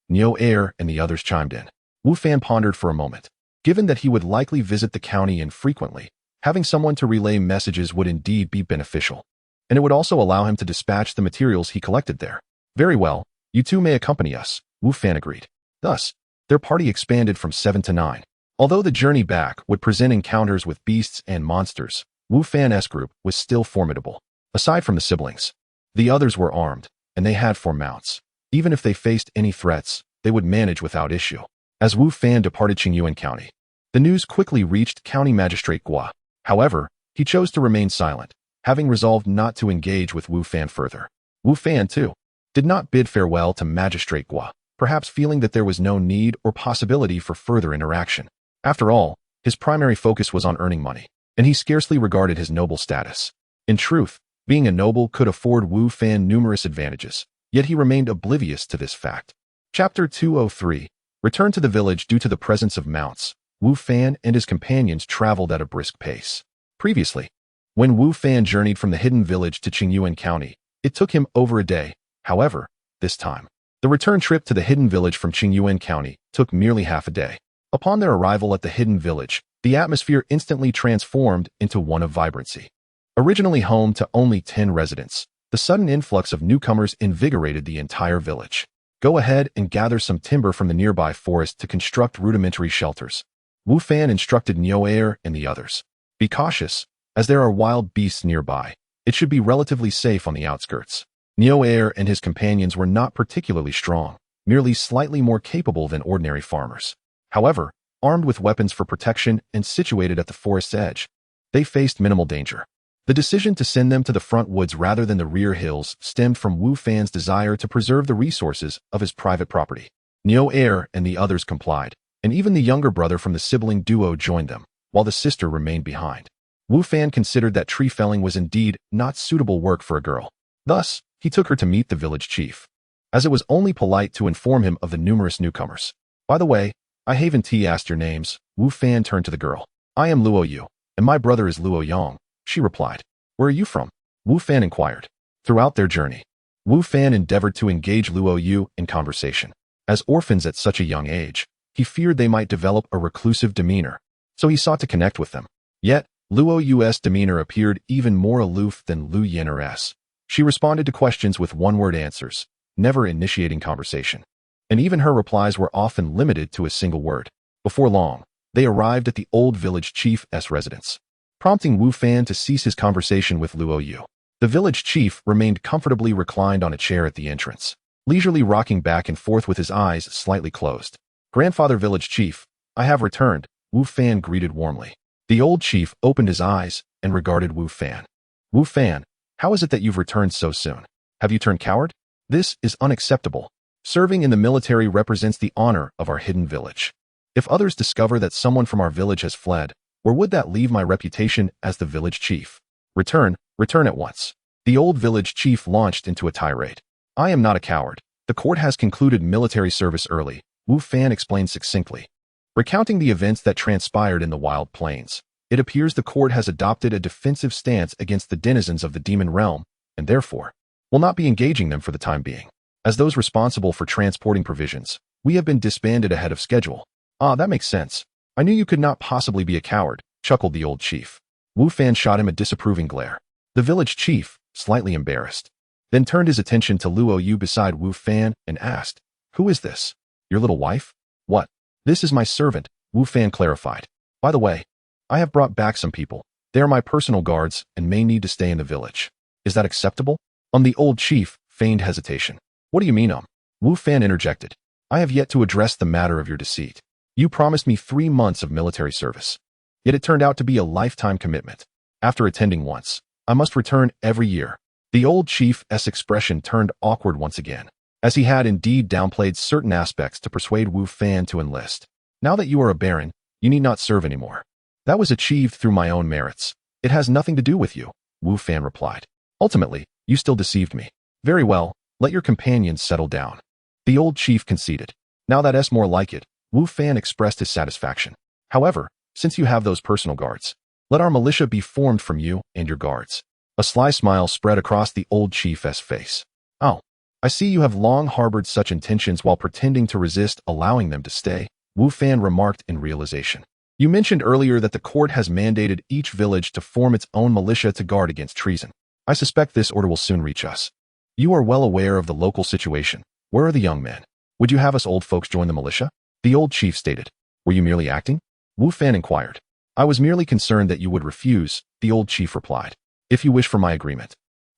Neo Heir and the others chimed in. Wu Fan pondered for a moment. Given that he would likely visit the county infrequently, having someone to relay messages would indeed be beneficial, and it would also allow him to dispatch the materials he collected there. "Very well, you two may accompany us," Wu Fan agreed. Thus, their party expanded from 7 to 9. Although the journey back would present encounters with beasts and monsters, Wu Fan's group was still formidable. Aside from the siblings, the others were armed, and they had 4 mounts. Even if they faced any threats, they would manage without issue. As Wu Fan departed Qingyuan County, the news quickly reached County Magistrate Gua. However, he chose to remain silent, having resolved not to engage with Wu Fan further. Wu Fan, too, did not bid farewell to Magistrate Gua, perhaps feeling that there was no need or possibility for further interaction. After all, his primary focus was on earning money, and he scarcely regarded his noble status. In truth, being a noble could afford Wu Fan numerous advantages, yet he remained oblivious to this fact. Chapter 203. Return to the village due to the presence of mounts. Wu Fan and his companions traveled at a brisk pace. Previously, when Wu Fan journeyed from the hidden village to Qingyuan County, it took him over a day. However, this time, the return trip to the hidden village from Qingyuan County took merely half a day. Upon their arrival at the hidden village, the atmosphere instantly transformed into one of vibrancy. Originally home to only 10 residents, the sudden influx of newcomers invigorated the entire village. "Go ahead and gather some timber from the nearby forest to construct rudimentary shelters," Wu Fan instructed Neo Heir and the others. "Be cautious, as there are wild beasts nearby. It should be relatively safe on the outskirts." Neo Heir and his companions were not particularly strong, merely slightly more capable than ordinary farmers. However, armed with weapons for protection and situated at the forest's edge, they faced minimal danger. The decision to send them to the front woods rather than the rear hills stemmed from Wu Fan's desire to preserve the resources of his private property. Neo Heir and the others complied, and even the younger brother from the sibling duo joined them, while the sister remained behind. Wu Fan considered that tree felling was indeed not suitable work for a girl. Thus, he took her to meet the village chief, as it was only polite to inform him of the numerous newcomers. "By the way, I haven't asked your names." Wu Fan turned to the girl. "I am Luo Yu, and my brother is Luo Yang," she replied. "Where are you from?" Wu Fan inquired. Throughout their journey, Wu Fan endeavored to engage Luo Yu in conversation. As orphans at such a young age, he feared they might develop a reclusive demeanor, so he sought to connect with them. Yet, Luo Yu's demeanor appeared even more aloof than Lu Yenner's. She responded to questions with one-word answers, never initiating conversation. And even her replies were often limited to a single word. Before long, they arrived at the old village chief's residence, prompting Wu Fan to cease his conversation with Luo Yu. The village chief remained comfortably reclined on a chair at the entrance, leisurely rocking back and forth with his eyes slightly closed. "Grandfather village chief, I have returned," Wu Fan greeted warmly. The old chief opened his eyes and regarded Wu Fan. "Wu Fan, how is it that you've returned so soon? Have you turned coward? This is unacceptable. Serving in the military represents the honor of our hidden village. If others discover that someone from our village has fled, where would that leave my reputation as the village chief?" Return at once. The old village chief launched into a tirade. I am not a coward. The court has concluded military service early, Wu Fan explained succinctly. Recounting the events that transpired in the wild plains, it appears the court has adopted a defensive stance against the denizens of the demon realm, and therefore, will not be engaging them for the time being. As those responsible for transporting provisions, we have been disbanded ahead of schedule. Ah, that makes sense. I knew you could not possibly be a coward, chuckled the old chief. Wu Fan shot him a disapproving glare. The village chief, slightly embarrassed, then turned his attention to Luo Yu beside Wu Fan and asked, Who is this? Your little wife? What? This is my servant, Wu Fan clarified. By the way, I have brought back some people. They are my personal guards and may need to stay in the village. Is that acceptable? The old chief feigned hesitation. What do you mean, Wu Fan interjected. I have yet to address the matter of your deceit. You promised me 3 months of military service. Yet it turned out to be a lifetime commitment. After attending once, I must return every year. The old chief's expression turned awkward once again, as he had indeed downplayed certain aspects to persuade Wu Fan to enlist. Now that you are a baron, you need not serve anymore. That was achieved through my own merits. It has nothing to do with you, Wu Fan replied. Ultimately, you still deceived me. Very well, let your companions settle down. The old chief conceded. Now that's more like it, Wu Fan expressed his satisfaction. However, since you have those personal guards, let our militia be formed from you and your guards. A sly smile spread across the old chief's face. Oh, I see you have long harbored such intentions while pretending to resist allowing them to stay, Wu Fan remarked in realization. You mentioned earlier that the court has mandated each village to form its own militia to guard against treason. I suspect this order will soon reach us. You are well aware of the local situation. Where are the young men? Would you have us old folks join the militia? The old chief stated. Were you merely acting? Wu Fan inquired. I was merely concerned that you would refuse, the old chief replied. If you wish for my agreement,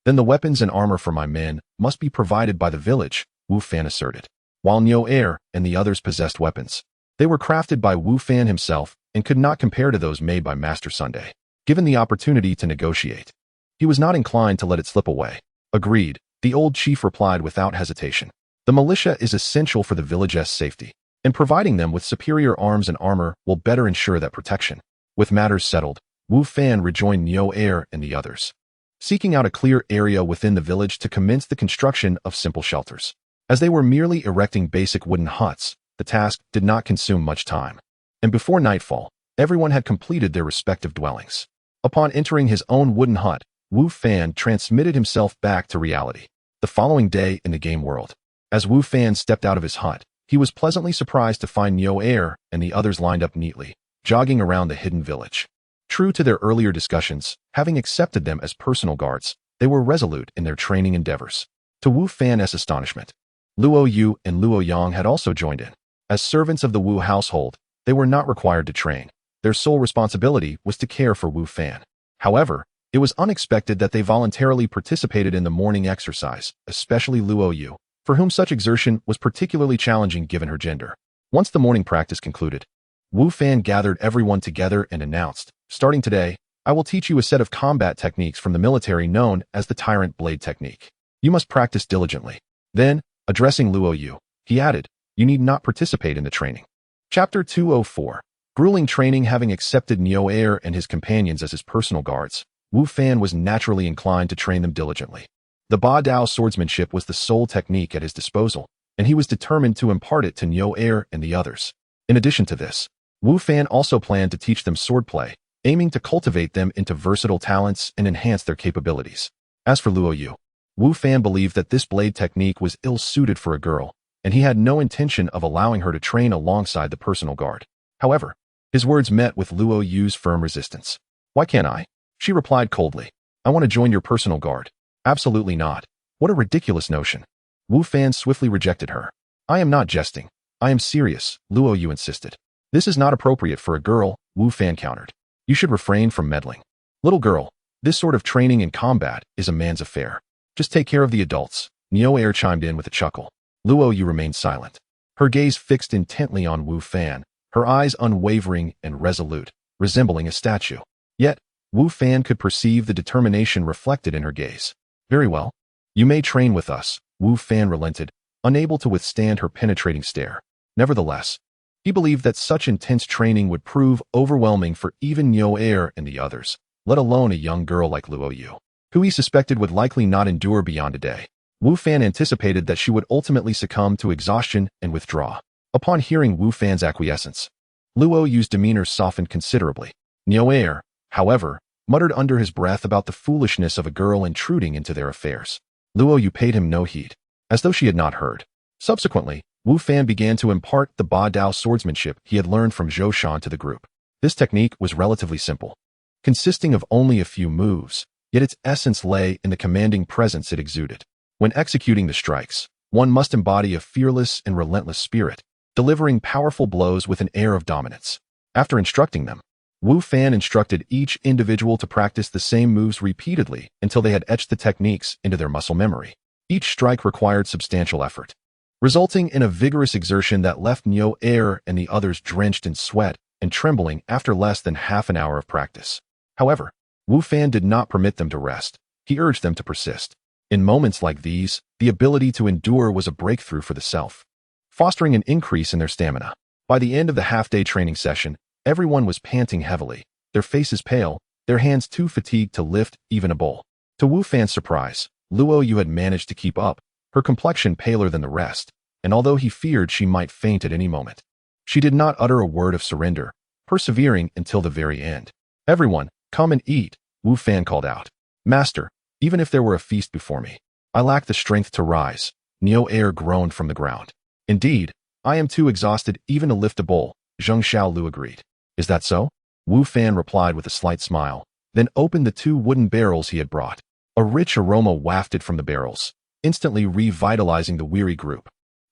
then the weapons and armor for my men must be provided by the village, Wu Fan asserted. While Niu Air and the others possessed weapons, they were crafted by Wu Fan himself and could not compare to those made by Master Sunday. Given the opportunity to negotiate, he was not inclined to let it slip away. Agreed, the old chief replied without hesitation. The militia is essential for the village's safety, and providing them with superior arms and armor will better ensure that protection. With matters settled, Wu Fan rejoined Niu Air and the others, seeking out a clear area within the village to commence the construction of simple shelters. As they were merely erecting basic wooden huts, the task did not consume much time, and before nightfall, everyone had completed their respective dwellings. Upon entering his own wooden hut, Wu Fan transmitted himself back to reality. The following day in the game world, as Wu Fan stepped out of his hut, he was pleasantly surprised to find Niu Air and the others lined up neatly, jogging around the hidden village. True to their earlier discussions, having accepted them as personal guards, they were resolute in their training endeavors. To Wu Fan's astonishment, Luo Yu and Luo Yang had also joined in. As servants of the Wu household, they were not required to train. Their sole responsibility was to care for Wu Fan. However, it was unexpected that they voluntarily participated in the morning exercise, especially Luo Yu, for whom such exertion was particularly challenging given her gender. Once the morning practice concluded, Wu Fan gathered everyone together and announced, starting today, I will teach you a set of combat techniques from the military known as the Tyrant Blade Technique. You must practice diligently. Then, addressing Luo Yu, he added, you need not participate in the training. Chapter 204. Grueling training. Having accepted Niu Air and his companions as his personal guards, Wu Fan was naturally inclined to train them diligently. The Ba Dao swordsmanship was the sole technique at his disposal, and he was determined to impart it to Niu Air and the others. In addition to this, Wu Fan also planned to teach them swordplay, aiming to cultivate them into versatile talents and enhance their capabilities. As for Luo Yu, Wu Fan believed that this blade technique was ill-suited for a girl, and he had no intention of allowing her to train alongside the personal guard. However, his words met with Luo Yu's firm resistance. Why can't I? She replied coldly. I want to join your personal guard. Absolutely not. What a ridiculous notion. Wu Fan swiftly rejected her. I am not jesting. I am serious, Luo Yu insisted. This is not appropriate for a girl, Wu Fan countered. You should refrain from meddling. Little girl, this sort of training in combat is a man's affair. Just take care of the adults. Niu Air chimed in with a chuckle. Luo Yu remained silent, her gaze fixed intently on Wu Fan, her eyes unwavering and resolute, resembling a statue. Yet, Wu Fan could perceive the determination reflected in her gaze. Very well. You may train with us, Wu Fan relented, unable to withstand her penetrating stare. Nevertheless, he believed that such intense training would prove overwhelming for even Niu Air and the others, let alone a young girl like Luo Yu, who he suspected would likely not endure beyond a day. Wu Fan anticipated that she would ultimately succumb to exhaustion and withdraw. Upon hearing Wu Fan's acquiescence, Luo Yu's demeanor softened considerably. Niuer, however, muttered under his breath about the foolishness of a girl intruding into their affairs. Luo Yu paid him no heed, as though she had not heard. Subsequently, Wu Fan began to impart the Ba Dao swordsmanship he had learned from Zhou Shan to the group. This technique was relatively simple, consisting of only a few moves, yet its essence lay in the commanding presence it exuded. When executing the strikes, one must embody a fearless and relentless spirit, delivering powerful blows with an air of dominance. After instructing them, Wu Fan instructed each individual to practice the same moves repeatedly until they had etched the techniques into their muscle memory. Each strike required substantial effort, resulting in a vigorous exertion that left Niuer and the others drenched in sweat and trembling after less than half an hour of practice. However, Wu Fan did not permit them to rest. He urged them to persist. In moments like these, the ability to endure was a breakthrough for the self, fostering an increase in their stamina. By the end of the half-day training session, everyone was panting heavily, their faces pale, their hands too fatigued to lift even a bowl. To Wu Fan's surprise, Luo Yu had managed to keep up, her complexion paler than the rest, and although he feared she might faint at any moment, she did not utter a word of surrender, persevering until the very end. "Everyone, come and eat," Wu Fan called out. "Master, even if there were a feast before me, I lack the strength to rise," Niuer groaned from the ground. "Indeed, I am too exhausted even to lift a bowl," Zheng Xiaolu agreed. "Is that so?" Wu Fan replied with a slight smile, then opened the 2 wooden barrels he had brought. A rich aroma wafted from the barrels, instantly revitalizing the weary group,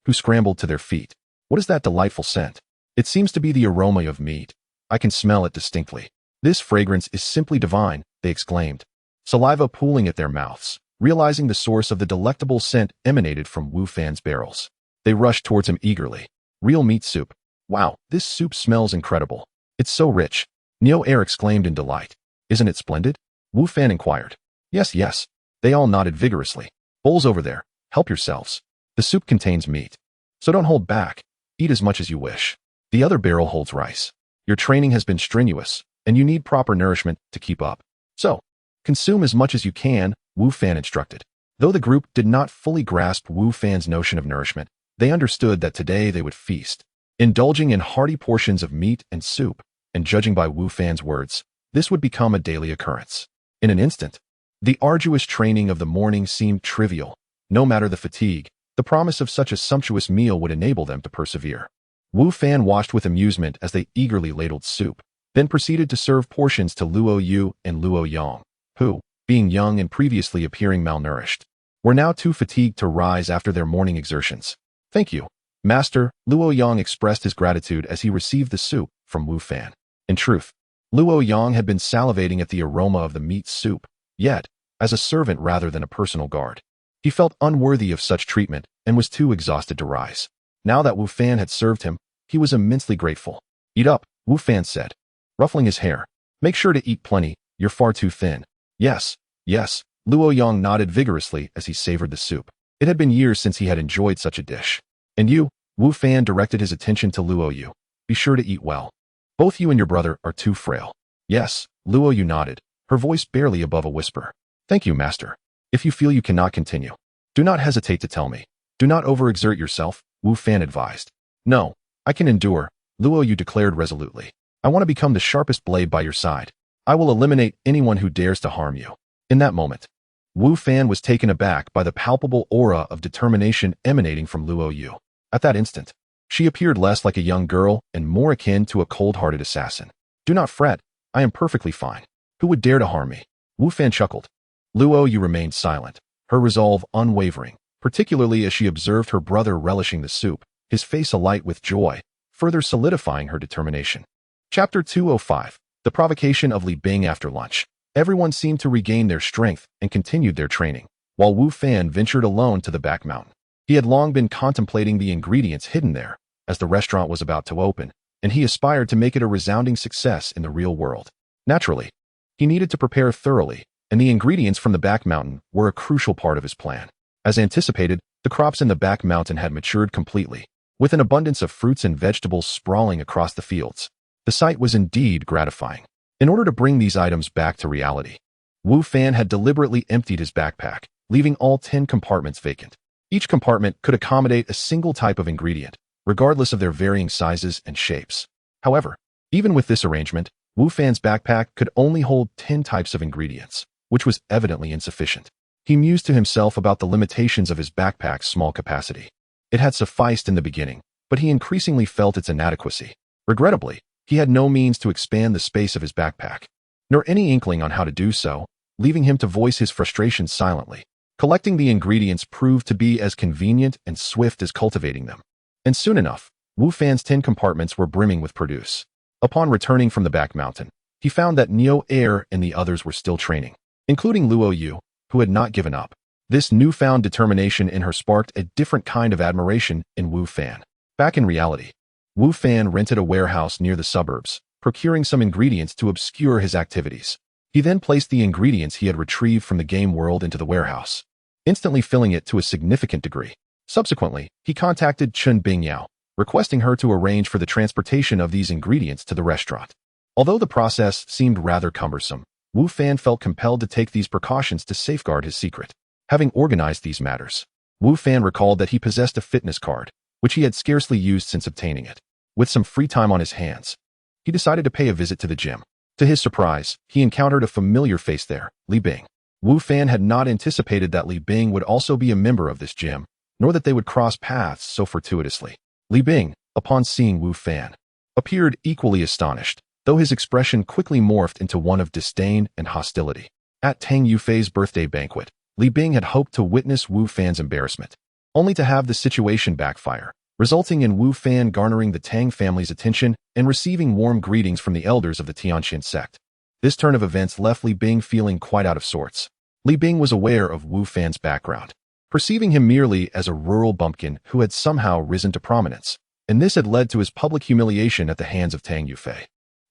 who scrambled to their feet. "What is that delightful scent? It seems to be the aroma of meat. I can smell it distinctly. This fragrance is simply divine," they exclaimed, saliva pooling at their mouths, realizing the source of the delectable scent emanated from Wu Fan's barrels. They rushed towards him eagerly. "Real meat soup. Wow, this soup smells incredible. It's so rich," Niuer exclaimed in delight. "Isn't it splendid?" Wu Fan inquired. Yes, yes. They all nodded vigorously. "Bowls over there. Help yourselves. The soup contains meat, so don't hold back. Eat as much as you wish. The other barrel holds rice. Your training has been strenuous, and you need proper nourishment to keep up. So, consume as much as you can," Wu Fan instructed. Though the group did not fully grasp Wu Fan's notion of nourishment, they understood that today they would feast, indulging in hearty portions of meat and soup, and judging by Wu Fan's words, this would become a daily occurrence. In an instant, the arduous training of the morning seemed trivial. No matter the fatigue, the promise of such a sumptuous meal would enable them to persevere. Wu Fan watched with amusement as they eagerly ladled soup, then proceeded to serve portions to Luo Yu and Luo Yang, who, being young and previously appearing malnourished, were now too fatigued to rise after their morning exertions. "Thank you, Master," Luo Yang expressed his gratitude as he received the soup from Wu Fan. In truth, Luo Yang had been salivating at the aroma of the meat soup, yet, as a servant rather than a personal guard, he felt unworthy of such treatment and was too exhausted to rise. Now that Wu Fan had served him, he was immensely grateful. "Eat up," Wu Fan said, ruffling his hair. "Make sure to eat plenty, you're far too thin." Yes, yes, Luo Yang nodded vigorously as he savored the soup. It had been years since he had enjoyed such a dish. "And you," Wu Fan directed his attention to Luo Yu. "Be sure to eat well. Both you and your brother are too frail." "Yes," Luo Yu nodded, her voice barely above a whisper. "Thank you, Master. If you feel you cannot continue, do not hesitate to tell me. Do not overexert yourself," Wu Fan advised. "No, I can endure," Luo Yu declared resolutely. "I want to become the sharpest blade by your side. I will eliminate anyone who dares to harm you." In that moment, Wu Fan was taken aback by the palpable aura of determination emanating from Luo Yu. At that instant, she appeared less like a young girl and more akin to a cold-hearted assassin. "Do not fret, I am perfectly fine. Who would dare to harm me?" Wu Fan chuckled. Luo Yu remained silent, her resolve unwavering, particularly as she observed her brother relishing the soup, his face alight with joy, further solidifying her determination. Chapter 205. The Provocation of Li Bing After Lunch. Everyone seemed to regain their strength and continued their training, while Wu Fan ventured alone to the back mountain. He had long been contemplating the ingredients hidden there, as the restaurant was about to open, and he aspired to make it a resounding success in the real world. Naturally, he needed to prepare thoroughly, and the ingredients from the back mountain were a crucial part of his plan. As anticipated, the crops in the back mountain had matured completely, with an abundance of fruits and vegetables sprawling across the fields. The sight was indeed gratifying. In order to bring these items back to reality, Wu Fan had deliberately emptied his backpack, leaving all 10 compartments vacant. Each compartment could accommodate a single type of ingredient, regardless of their varying sizes and shapes. However, even with this arrangement, Wu Fan's backpack could only hold 10 types of ingredients, which was evidently insufficient. He mused to himself about the limitations of his backpack's small capacity. It had sufficed in the beginning, but he increasingly felt its inadequacy. Regrettably, he had no means to expand the space of his backpack, nor any inkling on how to do so, leaving him to voice his frustrations silently. Collecting the ingredients proved to be as convenient and swift as cultivating them. And soon enough, Wu Fan's 10 compartments were brimming with produce. Upon returning from the back mountain, he found that Neo Air and the others were still training, including Luo Yu, who had not given up. This newfound determination in her sparked a different kind of admiration in Wu Fan. Back in reality, Wu Fan rented a warehouse near the suburbs, procuring some ingredients to obscure his activities. He then placed the ingredients he had retrieved from the game world into the warehouse, instantly filling it to a significant degree. Subsequently, he contacted Chun Bingyao, requesting her to arrange for the transportation of these ingredients to the restaurant. Although the process seemed rather cumbersome, Wu Fan felt compelled to take these precautions to safeguard his secret. Having organized these matters, Wu Fan recalled that he possessed a fitness card, which he had scarcely used since obtaining it. With some free time on his hands, he decided to pay a visit to the gym. To his surprise, he encountered a familiar face there, Li Bing. Wu Fan had not anticipated that Li Bing would also be a member of this gym, nor that they would cross paths so fortuitously. Li Bing, upon seeing Wu Fan, appeared equally astonished, though his expression quickly morphed into one of disdain and hostility. At Tang Yufei's birthday banquet, Li Bing had hoped to witness Wu Fan's embarrassment, only to have the situation backfire, resulting in Wu Fan garnering the Tang family's attention and receiving warm greetings from the elders of the Tianqian sect. This turn of events left Li Bing feeling quite out of sorts. Li Bing was aware of Wu Fan's background, perceiving him merely as a rural bumpkin who had somehow risen to prominence, and this had led to his public humiliation at the hands of Tang Yufei.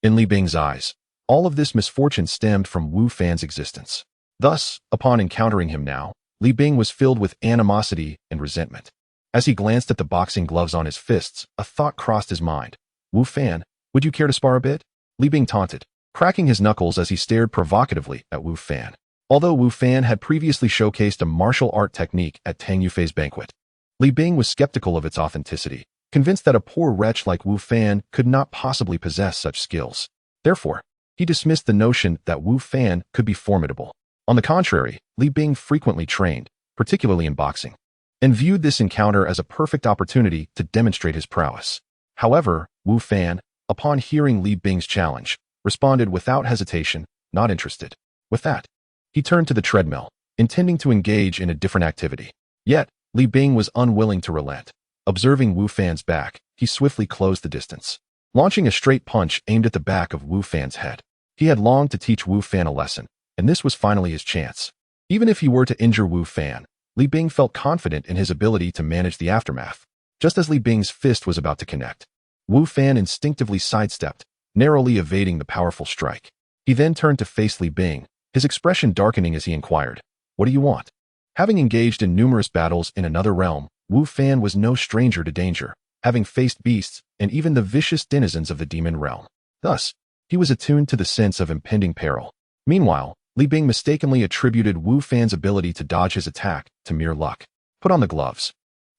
In Li Bing's eyes, all of this misfortune stemmed from Wu Fan's existence. Thus, upon encountering him now, Li Bing was filled with animosity and resentment. As he glanced at the boxing gloves on his fists, a thought crossed his mind. Wu Fan, would you care to spar a bit? Li Bing taunted, cracking his knuckles as he stared provocatively at Wu Fan. Although Wu Fan had previously showcased a martial art technique at Tang Yufei's banquet, Li Bing was skeptical of its authenticity, convinced that a poor wretch like Wu Fan could not possibly possess such skills. Therefore, he dismissed the notion that Wu Fan could be formidable. On the contrary, Li Bing frequently trained, particularly in boxing, and viewed this encounter as a perfect opportunity to demonstrate his prowess. However, Wu Fan, upon hearing Li Bing's challenge, responded without hesitation, not interested. With that, he turned to the treadmill, intending to engage in a different activity. Yet, Li Bing was unwilling to relent. Observing Wu Fan's back, he swiftly closed the distance, launching a straight punch aimed at the back of Wu Fan's head. He had longed to teach Wu Fan a lesson, and this was finally his chance. Even if he were to injure Wu Fan, Li Bing felt confident in his ability to manage the aftermath. Just as Li Bing's fist was about to connect, Wu Fan instinctively sidestepped, narrowly evading the powerful strike. He then turned to face Li Bing, his expression darkening as he inquired, "What do you want?" Having engaged in numerous battles in another realm, Wu Fan was no stranger to danger, having faced beasts and even the vicious denizens of the demon realm. Thus, he was attuned to the sense of impending peril. Meanwhile, Li Bing mistakenly attributed Wu Fan's ability to dodge his attack to mere luck. "Put on the gloves.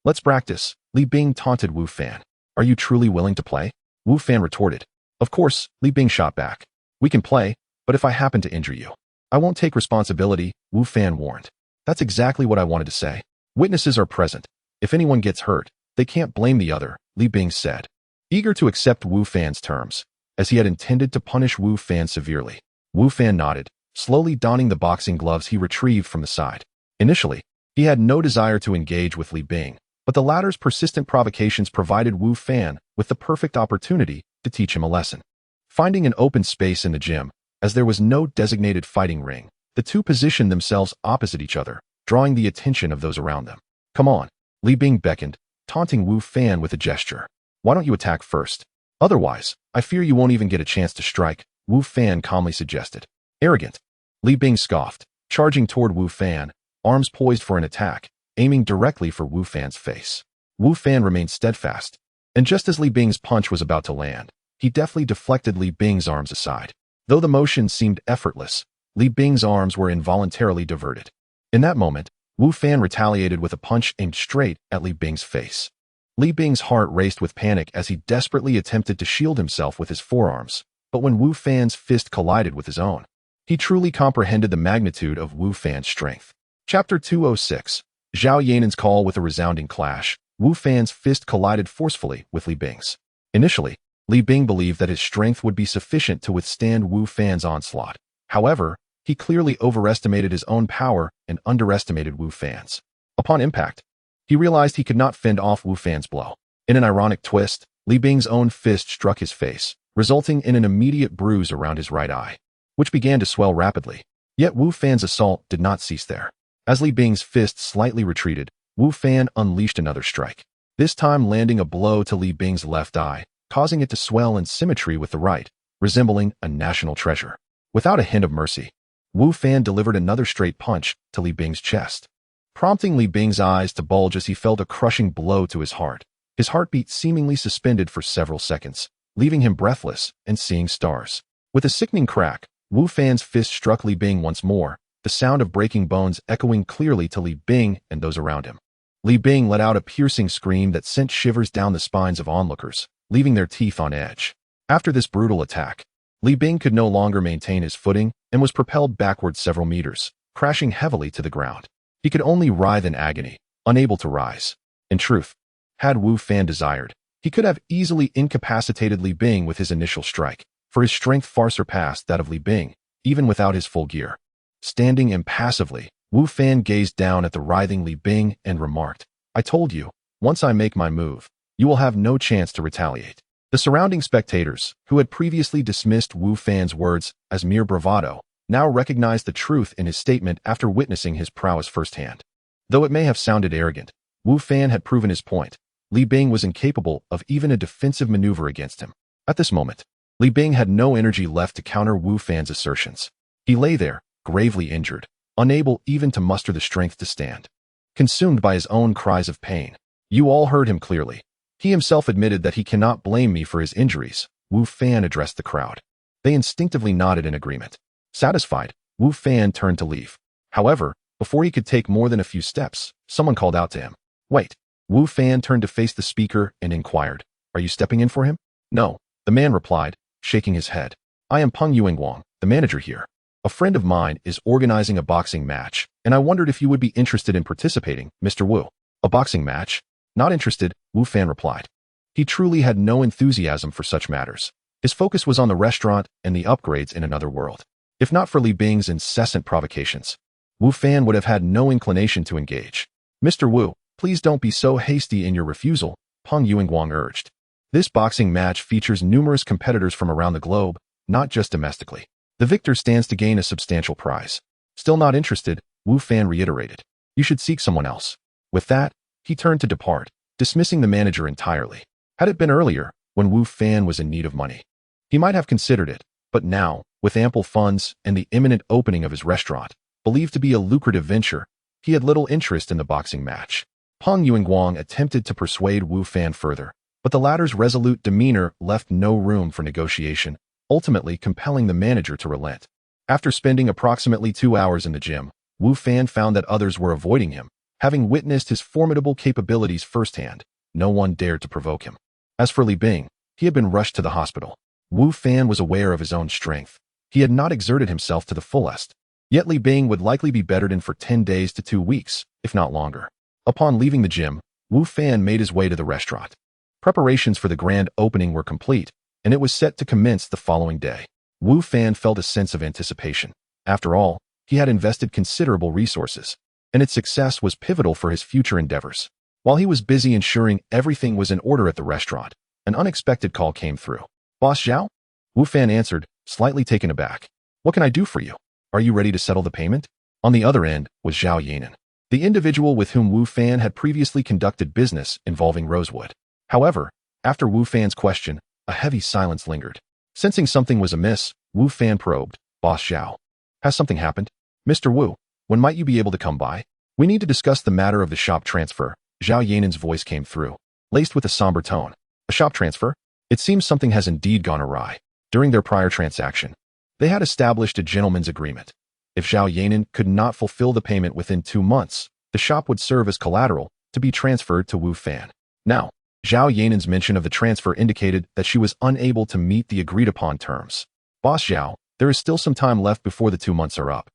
Let's practice," Li Bing taunted Wu Fan. "Are you truly willing to play?" Wu Fan retorted. "Of course," Li Bing shot back. "We can play, but if I happen to injure you, I won't take responsibility," Wu Fan warned. "That's exactly what I wanted to say. Witnesses are present. If anyone gets hurt, they can't blame the other," Li Bing said, eager to accept Wu Fan's terms, as he had intended to punish Wu Fan severely. Wu Fan nodded, slowly donning the boxing gloves he retrieved from the side. Initially, he had no desire to engage with Li Bing, but the latter's persistent provocations provided Wu Fan with the perfect opportunity to teach him a lesson. Finding an open space in the gym, as there was no designated fighting ring, the two positioned themselves opposite each other, drawing the attention of those around them. "Come on," Li Bing beckoned, taunting Wu Fan with a gesture. "Why don't you attack first? Otherwise, I fear you won't even get a chance to strike," Wu Fan calmly suggested. "Arrogant," Li Bing scoffed, charging toward Wu Fan, arms poised for an attack, aiming directly for Wu Fan's face. Wu Fan remained steadfast, and just as Li Bing's punch was about to land, he deftly deflected Li Bing's arms aside. Though the motion seemed effortless, Li Bing's arms were involuntarily diverted. In that moment, Wu Fan retaliated with a punch aimed straight at Li Bing's face. Li Bing's heart raced with panic as he desperately attempted to shield himself with his forearms, but when Wu Fan's fist collided with his own, he truly comprehended the magnitude of Wu Fan's strength. Chapter 206. Zhao Yanan's call. With a resounding clash, Wu Fan's fist collided forcefully with Li Bing's. Initially, Li Bing believed that his strength would be sufficient to withstand Wu Fan's onslaught. However, he clearly overestimated his own power and underestimated Wu Fan's. Upon impact, he realized he could not fend off Wu Fan's blow. In an ironic twist, Li Bing's own fist struck his face, resulting in an immediate bruise around his right eye, which began to swell rapidly. Yet Wu Fan's assault did not cease there. As Li Bing's fist slightly retreated, Wu Fan unleashed another strike, this time landing a blow to Li Bing's left eye, causing it to swell in symmetry with the right, resembling a national treasure. Without a hint of mercy, Wu Fan delivered another straight punch to Li Bing's chest, prompting Li Bing's eyes to bulge as he felt a crushing blow to his heart. His heartbeat seemingly suspended for several seconds, leaving him breathless and seeing stars. With a sickening crack, Wu Fan's fist struck Li Bing once more, the sound of breaking bones echoing clearly to Li Bing and those around him. Li Bing let out a piercing scream that sent shivers down the spines of onlookers, leaving their teeth on edge. After this brutal attack, Li Bing could no longer maintain his footing and was propelled backward several meters, crashing heavily to the ground. He could only writhe in agony, unable to rise. In truth, had Wu Fan desired, he could have easily incapacitated Li Bing with his initial strike, for his strength far surpassed that of Li Bing, even without his full gear. Standing impassively, Wu Fan gazed down at the writhing Li Bing and remarked, "I told you, once I make my move, you will have no chance to retaliate." The surrounding spectators, who had previously dismissed Wu Fan's words as mere bravado, now recognized the truth in his statement after witnessing his prowess firsthand. Though it may have sounded arrogant, Wu Fan had proven his point. Li Bing was incapable of even a defensive maneuver against him. At this moment, Li Bing had no energy left to counter Wu Fan's assertions. He lay there, gravely injured, unable even to muster the strength to stand. Consumed by his own cries of pain, you all heard him clearly. He himself admitted that he cannot blame me for his injuries. Wu Fan addressed the crowd. They instinctively nodded in agreement. Satisfied, Wu Fan turned to leave. However, before he could take more than a few steps, someone called out to him. "Wait." Wu Fan turned to face the speaker and inquired, "Are you stepping in for him?" "No," the man replied, shaking his head. "I am Peng Yuanguang, the manager here. A friend of mine is organizing a boxing match, and I wondered if you would be interested in participating, Mr. Wu." "A boxing match? Not interested," Wu Fan replied. He truly had no enthusiasm for such matters. His focus was on the restaurant and the upgrades in another world. If not for Li Bing's incessant provocations, Wu Fan would have had no inclination to engage. "Mr. Wu, please don't be so hasty in your refusal," Peng Yuanguang urged. "This boxing match features numerous competitors from around the globe, not just domestically. The victor stands to gain a substantial prize." "Still not interested," Wu Fan reiterated. "You should seek someone else." With that, he turned to depart, dismissing the manager entirely. Had it been earlier, when Wu Fan was in need of money, he might have considered it, but now, with ample funds and the imminent opening of his restaurant, believed to be a lucrative venture, he had little interest in the boxing match. Peng Yuanguang attempted to persuade Wu Fan further, but the latter's resolute demeanor left no room for negotiation, ultimately compelling the manager to relent. After spending approximately 2 hours in the gym, Wu Fan found that others were avoiding him. Having witnessed his formidable capabilities firsthand, no one dared to provoke him. As for Li Bing, he had been rushed to the hospital. Wu Fan was aware of his own strength. He had not exerted himself to the fullest. Yet Li Bing would likely be bettered in for 10 days to 2 weeks, if not longer. Upon leaving the gym, Wu Fan made his way to the restaurant. Preparations for the grand opening were complete, and it was set to commence the following day. Wu Fan felt a sense of anticipation. After all, he had invested considerable resources, and its success was pivotal for his future endeavors. While he was busy ensuring everything was in order at the restaurant, an unexpected call came through. "Boss Zhao?" Wu Fan answered, slightly taken aback. "What can I do for you? Are you ready to settle the payment?" On the other end was Zhao Yanan, the individual with whom Wu Fan had previously conducted business involving Rosewood. However, after Wu Fan's question, a heavy silence lingered. Sensing something was amiss, Wu Fan probed, "Boss Zhao, has something happened? Mr. Wu, when might you be able to come by? We need to discuss the matter of the shop transfer." Zhao Yanan's voice came through, laced with a somber tone. "A shop transfer? It seems something has indeed gone awry. During their prior transaction, They had established a gentleman's agreement. If Zhao Yanan could not fulfill the payment within 2 months, the shop would serve as collateral to be transferred to Wu Fan. Now, Zhao Yanan's mention of the transfer indicated that she was unable to meet the agreed-upon terms. Boss Zhao, there is still some time left before the 2 months are up.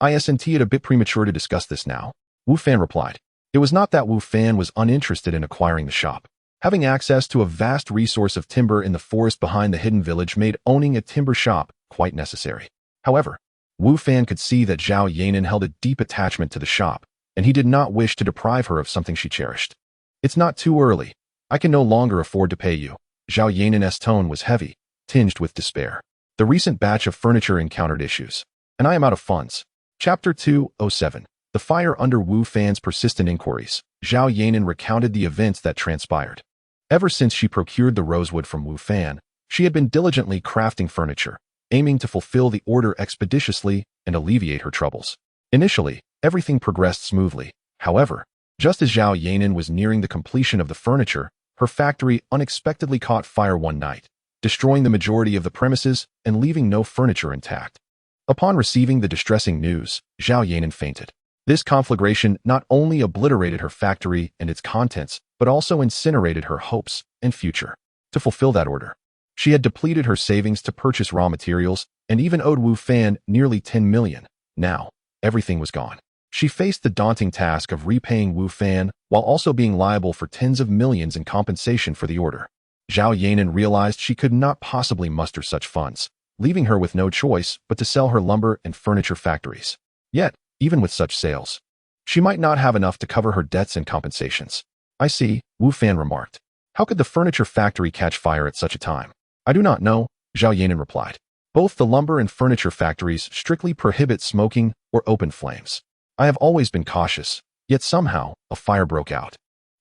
Isn't it a bit premature to discuss this now? Wu Fan replied. It was not that Wu Fan was uninterested in acquiring the shop. Having access to a vast resource of timber in the forest behind the hidden village made owning a timber shop quite necessary. However, Wu Fan could see that Zhao Yanan held a deep attachment to the shop, and he did not wish to deprive her of something she cherished. It's not too early. I can no longer afford to pay you. Zhao Yanan's tone was heavy, tinged with despair. The recent batch of furniture encountered issues, and I am out of funds. Chapter 207. The fire under Wu Fan's persistent inquiries. Zhao Yanan recounted the events that transpired. Ever since she procured the rosewood from Wu Fan, she had been diligently crafting furniture, aiming to fulfill the order expeditiously and alleviate her troubles. Initially, everything progressed smoothly. However, just as Zhao Yanan was nearing the completion of the furniture, her factory unexpectedly caught fire one night, destroying the majority of the premises and leaving no furniture intact. Upon receiving the distressing news, Zhao Yanan fainted. This conflagration not only obliterated her factory and its contents, but also incinerated her hopes and future. To fulfill that order, she had depleted her savings to purchase raw materials and even owed Wu Fan nearly 10 million. Now, everything was gone. She faced the daunting task of repaying Wu Fan while also being liable for tens of millions in compensation for the order. Zhao Yanan realized she could not possibly muster such funds, leaving her with no choice but to sell her lumber and furniture factories. Yet, even with such sales, she might not have enough to cover her debts and compensations. I see, Wu Fan remarked. How could the furniture factory catch fire at such a time? I do not know, Zhao Yanan replied. Both the lumber and furniture factories strictly prohibit smoking or open flames. I have always been cautious, yet somehow a fire broke out.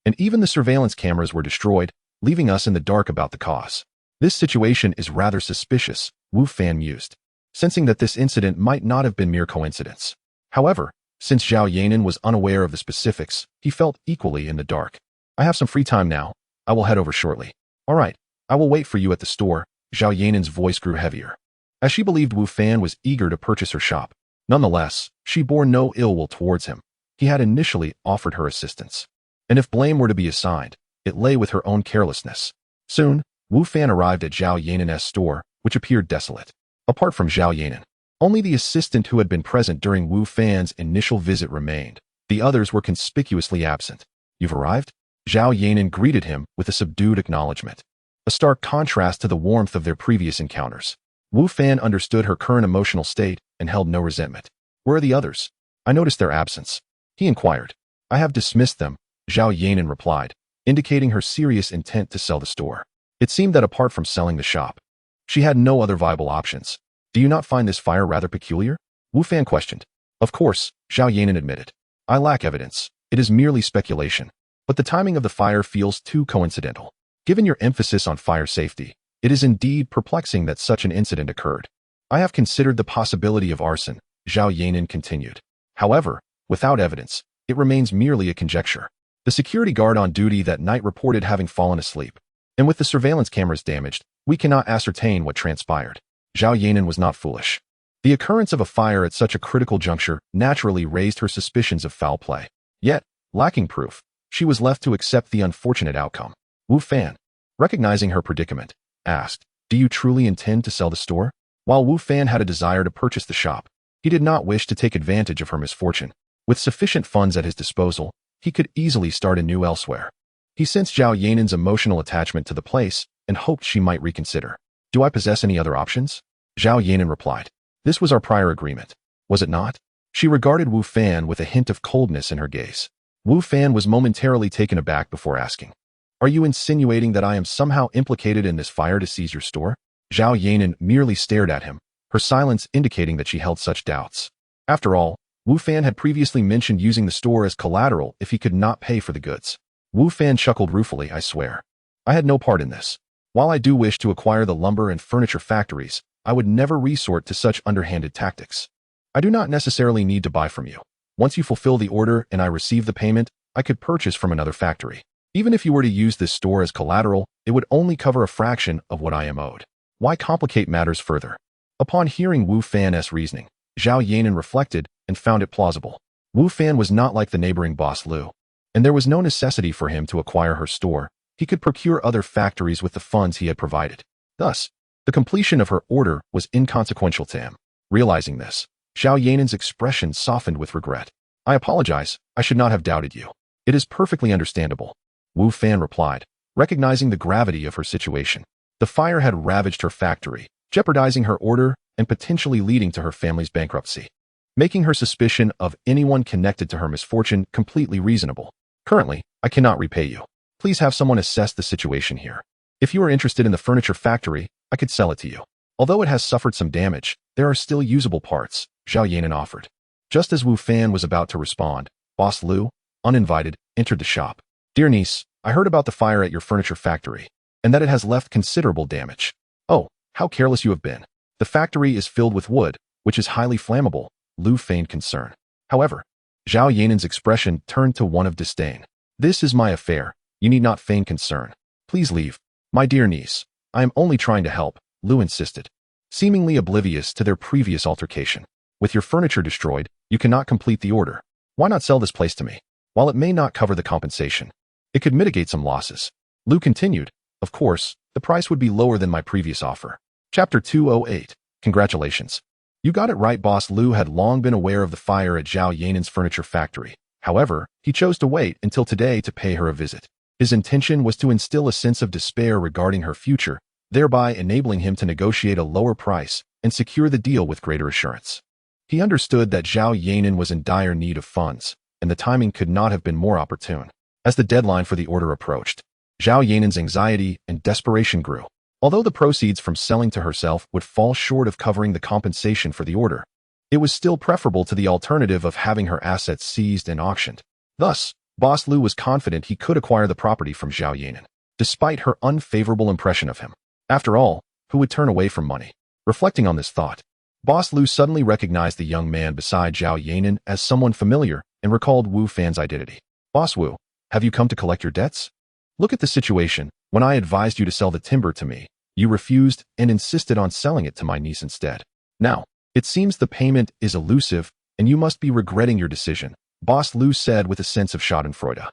And even the surveillance cameras were destroyed, leaving us in the dark about the cause. This situation is rather suspicious, Wu Fan mused, sensing that this incident might not have been mere coincidence. However, since Zhao Yanan was unaware of the specifics, he felt equally in the dark. I have some free time now. I will head over shortly. All right, I will wait for you at the store. Zhao Yanan's voice grew heavier, as she believed Wu Fan was eager to purchase her shop. Nonetheless, she bore no ill will towards him. He had initially offered her assistance, and if blame were to be assigned, it lay with her own carelessness. Soon, Wu Fan arrived at Zhao Yanan's store, which appeared desolate. Apart from Zhao Yanan, only the assistant who had been present during Wu Fan's initial visit remained. The others were conspicuously absent. You've arrived? Zhao Yanan greeted him with a subdued acknowledgement, a stark contrast to the warmth of their previous encounters. Wu Fan understood her current emotional state and held no resentment. Where are the others? I noticed their absence. He inquired. I have dismissed them, Zhao Yanan replied, indicating her serious intent to sell the store. It seemed that apart from selling the shop, she had no other viable options. Do you not find this fire rather peculiar? Wu Fan questioned. Of course, Zhao Yanan admitted. I lack evidence. It is merely speculation. But the timing of the fire feels too coincidental. Given your emphasis on fire safety, it is indeed perplexing that such an incident occurred. I have considered the possibility of arson, Zhao Yanan continued. However, without evidence, it remains merely a conjecture. The security guard on duty that night reported having fallen asleep, and with the surveillance cameras damaged, we cannot ascertain what transpired. Zhao Yanan was not foolish. The occurrence of a fire at such a critical juncture naturally raised her suspicions of foul play. Yet, lacking proof, she was left to accept the unfortunate outcome. Wu Fan, recognizing her predicament, asked, Do you truly intend to sell the store? While Wu Fan had a desire to purchase the shop, he did not wish to take advantage of her misfortune. With sufficient funds at his disposal, he could easily start anew elsewhere. He sensed Zhao Yanan's emotional attachment to the place and hoped she might reconsider. Do I possess any other options? Zhao Yanan replied. This was our prior agreement, was it not? She regarded Wu Fan with a hint of coldness in her gaze. Wu Fan was momentarily taken aback before asking, Are you insinuating that I am somehow implicated in this fire to seize your store? Zhao Yanan merely stared at him, her silence indicating that she held such doubts. After all, Wu Fan had previously mentioned using the store as collateral if he could not pay for the goods. Wu Fan chuckled ruefully. I swear. I had no part in this. While I do wish to acquire the lumber and furniture factories, I would never resort to such underhanded tactics. I do not necessarily need to buy from you. Once you fulfill the order and I receive the payment, I could purchase from another factory. Even if you were to use this store as collateral, it would only cover a fraction of what I am owed. Why complicate matters further? Upon hearing Wu Fan's reasoning, Zhao Yanan reflected and found it plausible. Wu Fan was not like the neighboring boss Lu, and there was no necessity for him to acquire her store. He could procure other factories with the funds he had provided. Thus, the completion of her order was inconsequential to him. Realizing this, Zhao Yanan's expression softened with regret. I apologize, I should not have doubted you. It is perfectly understandable. Wu Fan replied, recognizing the gravity of her situation. The fire had ravaged her factory, jeopardizing her order and potentially leading to her family's bankruptcy, making her suspicion of anyone connected to her misfortune completely reasonable. Currently, I cannot repay you. Please have someone assess the situation here. If you are interested in the furniture factory, I could sell it to you. Although it has suffered some damage, there are still usable parts, Zhao Yanan offered. Just as Wu Fan was about to respond, Boss Lu, uninvited, entered the shop. Dear niece, I heard about the fire at your furniture factory, and that it has left considerable damage. Oh, how careless you have been. The factory is filled with wood, which is highly flammable, Lu feigned concern. However, Zhao Yanan's expression turned to one of disdain. This is my affair. You need not feign concern. Please leave. My dear niece, I am only trying to help, Lu insisted, seemingly oblivious to their previous altercation. With your furniture destroyed, you cannot complete the order. Why not sell this place to me? While it may not cover the compensation, it could mitigate some losses. Lu continued, of course, the price would be lower than my previous offer. Chapter 208. Congratulations. You got it right. Boss Lu had long been aware of the fire at Zhao Yanan's furniture factory. However, he chose to wait until today to pay her a visit. His intention was to instill a sense of despair regarding her future, thereby enabling him to negotiate a lower price and secure the deal with greater assurance. He understood that Zhao Yanan was in dire need of funds, and the timing could not have been more opportune. As the deadline for the order approached, Zhao Yanan's anxiety and desperation grew. Although the proceeds from selling to herself would fall short of covering the compensation for the order, it was still preferable to the alternative of having her assets seized and auctioned. Thus, Boss Lu was confident he could acquire the property from Zhao Yanan, despite her unfavorable impression of him. After all, who would turn away from money? Reflecting on this thought, Boss Lu suddenly recognized the young man beside Zhao Yanan as someone familiar and recalled Wu Fan's identity. Boss Wu, have you come to collect your debts? Look at the situation. When I advised you to sell the timber to me, you refused and insisted on selling it to my niece instead. Now, it seems the payment is elusive and you must be regretting your decision, Boss Lu said with a sense of schadenfreude.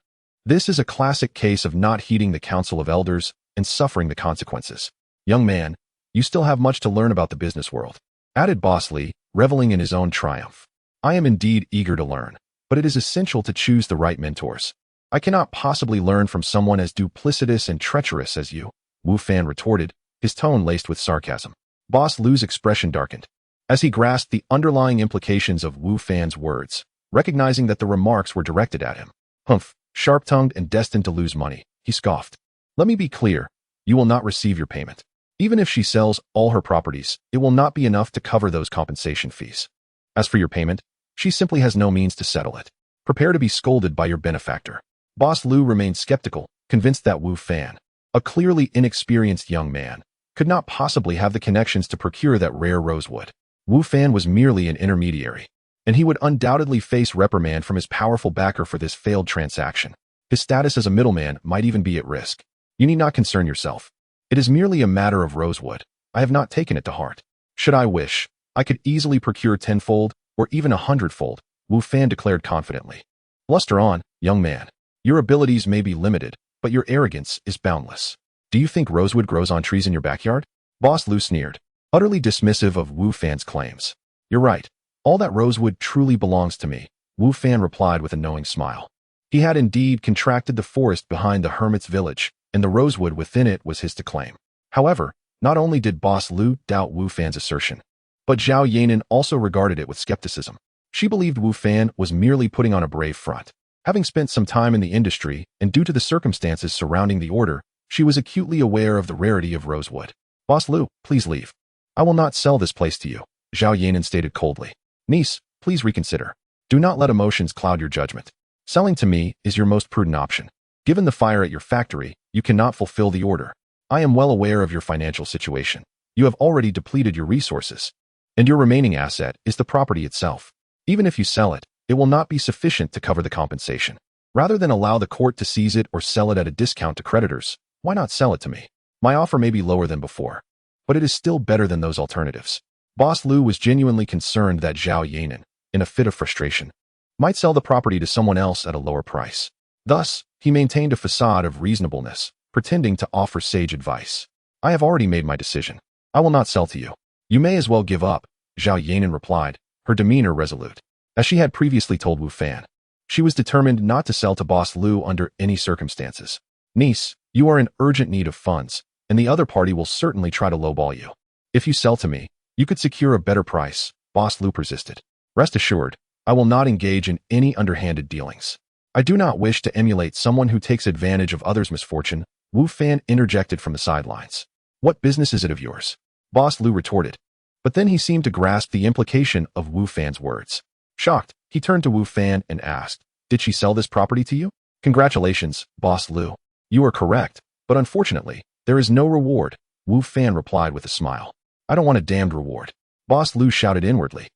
This is a classic case of not heeding the counsel of elders and suffering the consequences. Young man, you still have much to learn about the business world, added Boss Li, reveling in his own triumph. I am indeed eager to learn, but it is essential to choose the right mentors. I cannot possibly learn from someone as duplicitous and treacherous as you, Wu Fan retorted, his tone laced with sarcasm. Boss Lu's expression darkened as he grasped the underlying implications of Wu Fan's words, recognizing that the remarks were directed at him. Humph, sharp-tongued and destined to lose money, he scoffed. Let me be clear, you will not receive your payment. Even if she sells all her properties, it will not be enough to cover those compensation fees. As for your payment, she simply has no means to settle it. Prepare to be scolded by your benefactor. Boss Lu remained skeptical, convinced that Wu Fan, a clearly inexperienced young man, could not possibly have the connections to procure that rare rosewood. Wu Fan was merely an intermediary, and he would undoubtedly face reprimand from his powerful backer for this failed transaction. His status as a middleman might even be at risk. You need not concern yourself. It is merely a matter of rosewood. I have not taken it to heart. Should I wish, I could easily procure tenfold or even 100-fold, Wu Fan declared confidently. Bluster on, young man. Your abilities may be limited, but your arrogance is boundless. Do you think rosewood grows on trees in your backyard? Boss Lu sneered, utterly dismissive of Wu Fan's claims. You're right. All that rosewood truly belongs to me, Wu Fan replied with a knowing smile. He had indeed contracted the forest behind the hermit's village, and the rosewood within it was his to claim. However, not only did Boss Lu doubt Wu Fan's assertion, but Zhao Yanan also regarded it with skepticism. She believed Wu Fan was merely putting on a brave front. Having spent some time in the industry, and due to the circumstances surrounding the order, she was acutely aware of the rarity of rosewood. Boss Lu, please leave. I will not sell this place to you, Zhao Yanan stated coldly. Niece, please reconsider. Do not let emotions cloud your judgment. Selling to me is your most prudent option. Given the fire at your factory, you cannot fulfill the order. I am well aware of your financial situation. You have already depleted your resources, and your remaining asset is the property itself. Even if you sell it, it will not be sufficient to cover the compensation. Rather than allow the court to seize it or sell it at a discount to creditors, why not sell it to me? My offer may be lower than before, but it is still better than those alternatives. Boss Lu was genuinely concerned that Zhao Yanan, in a fit of frustration, might sell the property to someone else at a lower price. Thus, he maintained a facade of reasonableness, pretending to offer sage advice. I have already made my decision. I will not sell to you. You may as well give up, Zhao Yanan replied, her demeanor resolute. As she had previously told Wu Fan, she was determined not to sell to Boss Lu under any circumstances. Niece, you are in urgent need of funds, and the other party will certainly try to lowball you. If you sell to me, you could secure a better price, Boss Lu persisted. Rest assured, I will not engage in any underhanded dealings. I do not wish to emulate someone who takes advantage of others' misfortune, Wu Fan interjected from the sidelines. What business is it of yours? Boss Lu retorted. But then he seemed to grasp the implication of Wu Fan's words. Shocked, he turned to Wu Fan and asked, did she sell this property to you? Congratulations, Boss Lu. You are correct, but unfortunately, there is no reward, Wu Fan replied with a smile. I don't want a damned reward. Boss Lu shouted inwardly.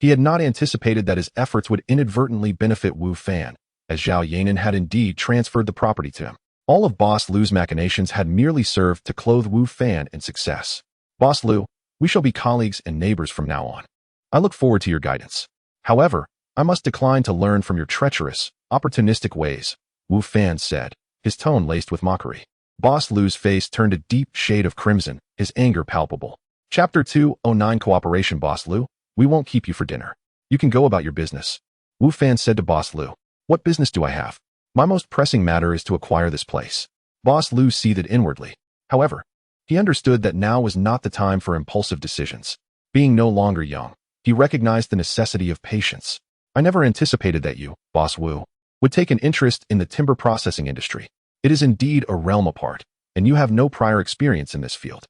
He had not anticipated that his efforts would inadvertently benefit Wu Fan, as Zhao Yanan had indeed transferred the property to him. All of Boss Lu's machinations had merely served to clothe Wu Fan in success. Boss Lu, we shall be colleagues and neighbors from now on. I look forward to your guidance. However, I must decline to learn from your treacherous, opportunistic ways, Wu Fan said, his tone laced with mockery. Boss Lu's face turned a deep shade of crimson, his anger palpable. Chapter 209 Cooperation. Boss Lu, we won't keep you for dinner. You can go about your business. Wu Fan said to Boss Lu. What business do I have? My most pressing matter is to acquire this place. Boss Lu seethed inwardly. However, he understood that now was not the time for impulsive decisions. Being no longer young, he recognized the necessity of patience. I never anticipated that you, Boss Wu, would take an interest in the timber processing industry. It is indeed a realm apart, and you have no prior experience in this field.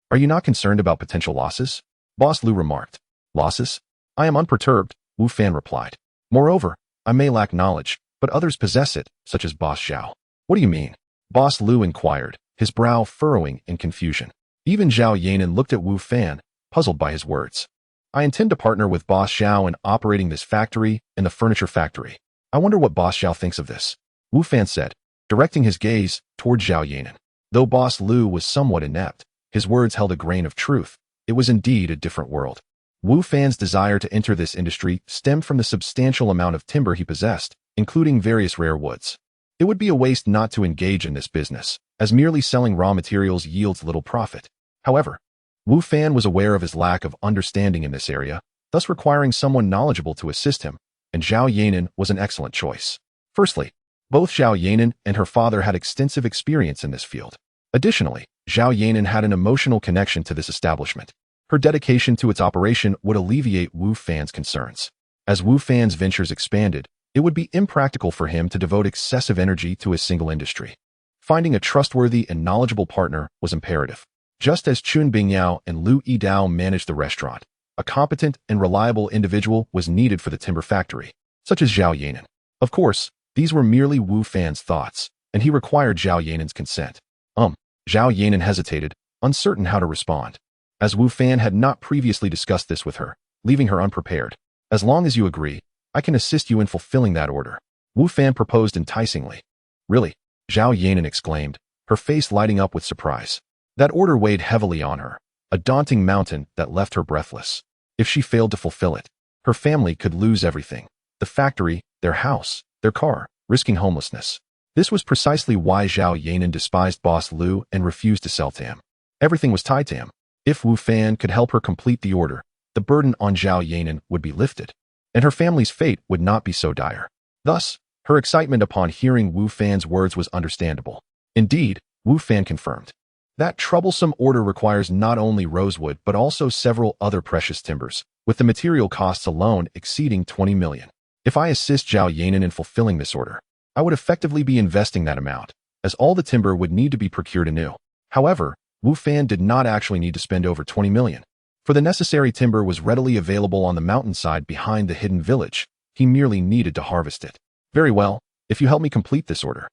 Are you not concerned about potential losses? Boss Lu remarked. Losses? I am unperturbed, Wu Fan replied. Moreover, I may lack knowledge, but others possess it, such as Boss Zhao. What do you mean? Boss Lu inquired, his brow furrowing in confusion. Even Zhao Yanan looked at Wu Fan, puzzled by his words. I intend to partner with Boss Zhao in operating this factory and the furniture factory. I wonder what Boss Zhao thinks of this, Wu Fan said, directing his gaze toward Zhao Yanan. Though Boss Lu was somewhat inept, his words held a grain of truth. It was indeed a different world. Wu Fan's desire to enter this industry stemmed from the substantial amount of timber he possessed, including various rare woods. It would be a waste not to engage in this business, as merely selling raw materials yields little profit. However, Wu Fan was aware of his lack of understanding in this area, thus requiring someone knowledgeable to assist him, and Zhao Yanan was an excellent choice. Firstly, both Zhao Yanan and her father had extensive experience in this field. Additionally, Zhao Yanan had an emotional connection to this establishment. Her dedication to its operation would alleviate Wu Fan's concerns. As Wu Fan's ventures expanded, it would be impractical for him to devote excessive energy to a single industry. Finding a trustworthy and knowledgeable partner was imperative. Just as Chun Bingyao and Lu Yidao managed the restaurant, a competent and reliable individual was needed for the timber factory, such as Zhao Yanan. Of course, these were merely Wu Fan's thoughts, and he required Zhao Yanan's consent. Zhao Yanan hesitated, uncertain how to respond, as Wu Fan had not previously discussed this with her, leaving her unprepared. As long as you agree, I can assist you in fulfilling that order, Wu Fan proposed enticingly. Really? Zhao Yanan exclaimed, her face lighting up with surprise. That order weighed heavily on her, a daunting mountain that left her breathless. If she failed to fulfill it, her family could lose everything: the factory, their house, their car, risking homelessness. This was precisely why Zhao Yanan despised Boss Lu and refused to sell to him. Everything was tied to him. If Wu Fan could help her complete the order, the burden on Zhao Yanan would be lifted, and her family's fate would not be so dire. Thus, her excitement upon hearing Wu Fan's words was understandable. Indeed, Wu Fan confirmed. That troublesome order requires not only rosewood but also several other precious timbers, with the material costs alone exceeding 20 million. If I assist Zhao Yanan in fulfilling this order, I would effectively be investing that amount, as all the timber would need to be procured anew. However, Wu Fan did not actually need to spend over 20 million, for the necessary timber was readily available on the mountainside behind the hidden village. He merely needed to harvest it. Very well, if you help me complete this order,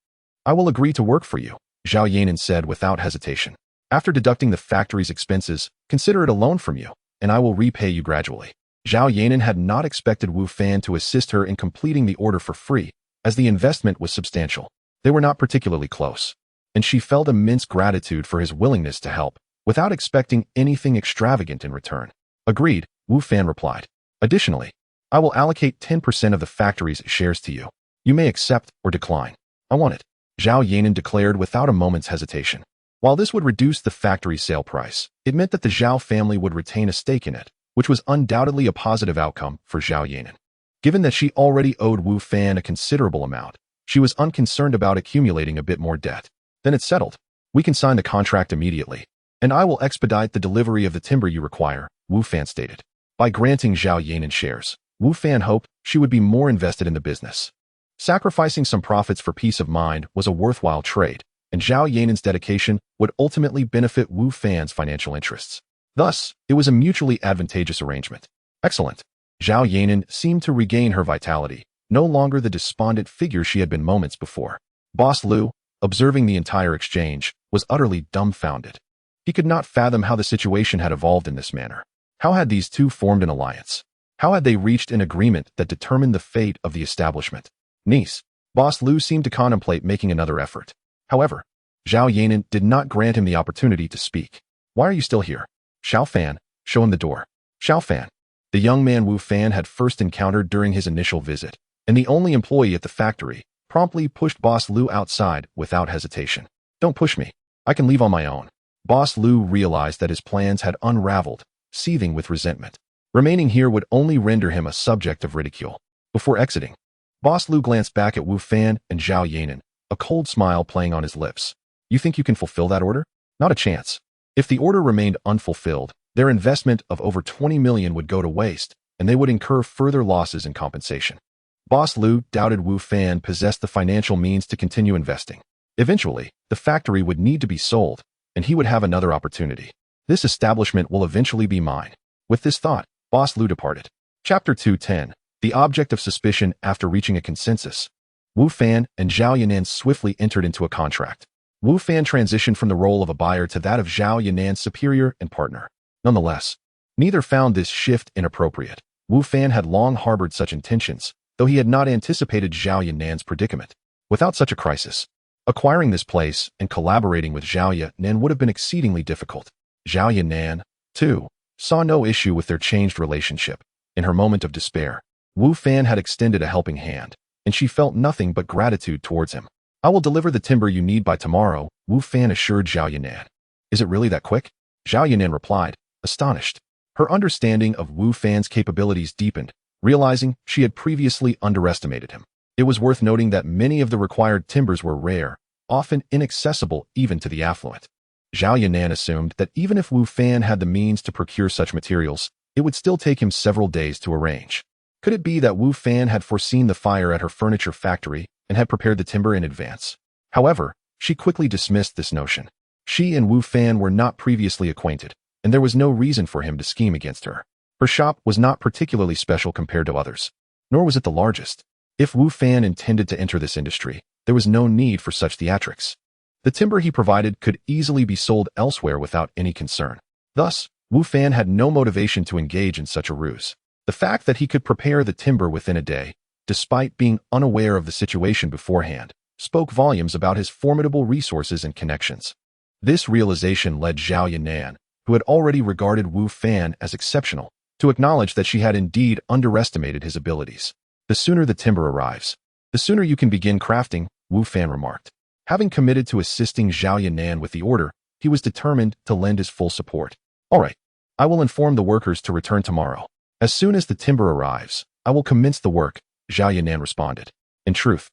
I will agree to work for you, Zhao Yanan said without hesitation. After deducting the factory's expenses, consider it a loan from you, and I will repay you gradually. Zhao Yanan had not expected Wu Fan to assist her in completing the order for free, as the investment was substantial. They were not particularly close, and she felt immense gratitude for his willingness to help, without expecting anything extravagant in return. Agreed, Wu Fan replied. Additionally, I will allocate 10% of the factory's shares to you. You may accept or decline. I want it, Zhao Yanan declared without a moment's hesitation. While this would reduce the factory's sale price, it meant that the Zhao family would retain a stake in it, which was undoubtedly a positive outcome for Zhao Yanan. Given that she already owed Wu Fan a considerable amount, she was unconcerned about accumulating a bit more debt. Then it's settled. We can sign the contract immediately, and I will expedite the delivery of the timber you require, Wu Fan stated. By granting Zhao Yanan shares, Wu Fan hoped she would be more invested in the business. Sacrificing some profits for peace of mind was a worthwhile trade, and Zhao Yanan's dedication would ultimately benefit Wu Fan's financial interests. Thus, it was a mutually advantageous arrangement. Excellent. Zhao Yanan seemed to regain her vitality, no longer the despondent figure she had been moments before. Boss Liu, observing the entire exchange, was utterly dumbfounded. He could not fathom how the situation had evolved in this manner. How had these two formed an alliance? How had they reached an agreement that determined the fate of the establishment? Niece, Boss Liu seemed to contemplate making another effort. However, Zhao Yanan did not grant him the opportunity to speak. Why are you still here? Xiao Fan, show him the door. Xiao Fan, the young man Wu Fan had first encountered during his initial visit, and the only employee at the factory, promptly pushed Boss Liu outside without hesitation. Don't push me. I can leave on my own. Boss Liu realized that his plans had unraveled, seething with resentment. Remaining here would only render him a subject of ridicule. Before exiting, Boss Liu glanced back at Wu Fan and Zhao Yanan, a cold smile playing on his lips. You think you can fulfill that order? Not a chance. If the order remained unfulfilled, their investment of over 20 million would go to waste, and they would incur further losses in compensation. Boss Liu doubted Wu Fan possessed the financial means to continue investing. Eventually, the factory would need to be sold, and he would have another opportunity. This establishment will eventually be mine. With this thought, Boss Liu departed. Chapter 210. The object of suspicion after reaching a consensus. Wu Fan and Zhao Yanan swiftly entered into a contract. Wu Fan transitioned from the role of a buyer to that of Zhao Yanan's superior and partner. Nonetheless, neither found this shift inappropriate. Wu Fan had long harbored such intentions, though he had not anticipated Zhao Yanan's predicament. Without such a crisis, acquiring this place and collaborating with Zhao Yanan would have been exceedingly difficult. Zhao Yanan, too, saw no issue with their changed relationship. In her moment of despair, Wu Fan had extended a helping hand, and she felt nothing but gratitude towards him. I will deliver the timber you need by tomorrow, Wu Fan assured Zhao Yanan. Is it really that quick? Zhao Yanan replied, astonished. Her understanding of Wu Fan's capabilities deepened, realizing she had previously underestimated him. It was worth noting that many of the required timbers were rare, often inaccessible even to the affluent. Zhao Yanan assumed that even if Wu Fan had the means to procure such materials, it would still take him several days to arrange. Could it be that Wu Fan had foreseen the fire at her furniture factory and had prepared the timber in advance? However, she quickly dismissed this notion. She and Wu Fan were not previously acquainted, and there was no reason for him to scheme against her. Her shop was not particularly special compared to others, nor was it the largest. If Wu Fan intended to enter this industry, there was no need for such theatrics. The timber he provided could easily be sold elsewhere without any concern. Thus, Wu Fan had no motivation to engage in such a ruse. The fact that he could prepare the timber within a day, despite being unaware of the situation beforehand, spoke volumes about his formidable resources and connections. This realization led Zhao Yanan, who had already regarded Wu Fan as exceptional, to acknowledge that she had indeed underestimated his abilities. The sooner the timber arrives, the sooner you can begin crafting, Wu Fan remarked. Having committed to assisting Zhao Yanan with the order, he was determined to lend his full support. All right, I will inform the workers to return tomorrow. As soon as the timber arrives, I will commence the work, Zhao Yanan responded. In truth,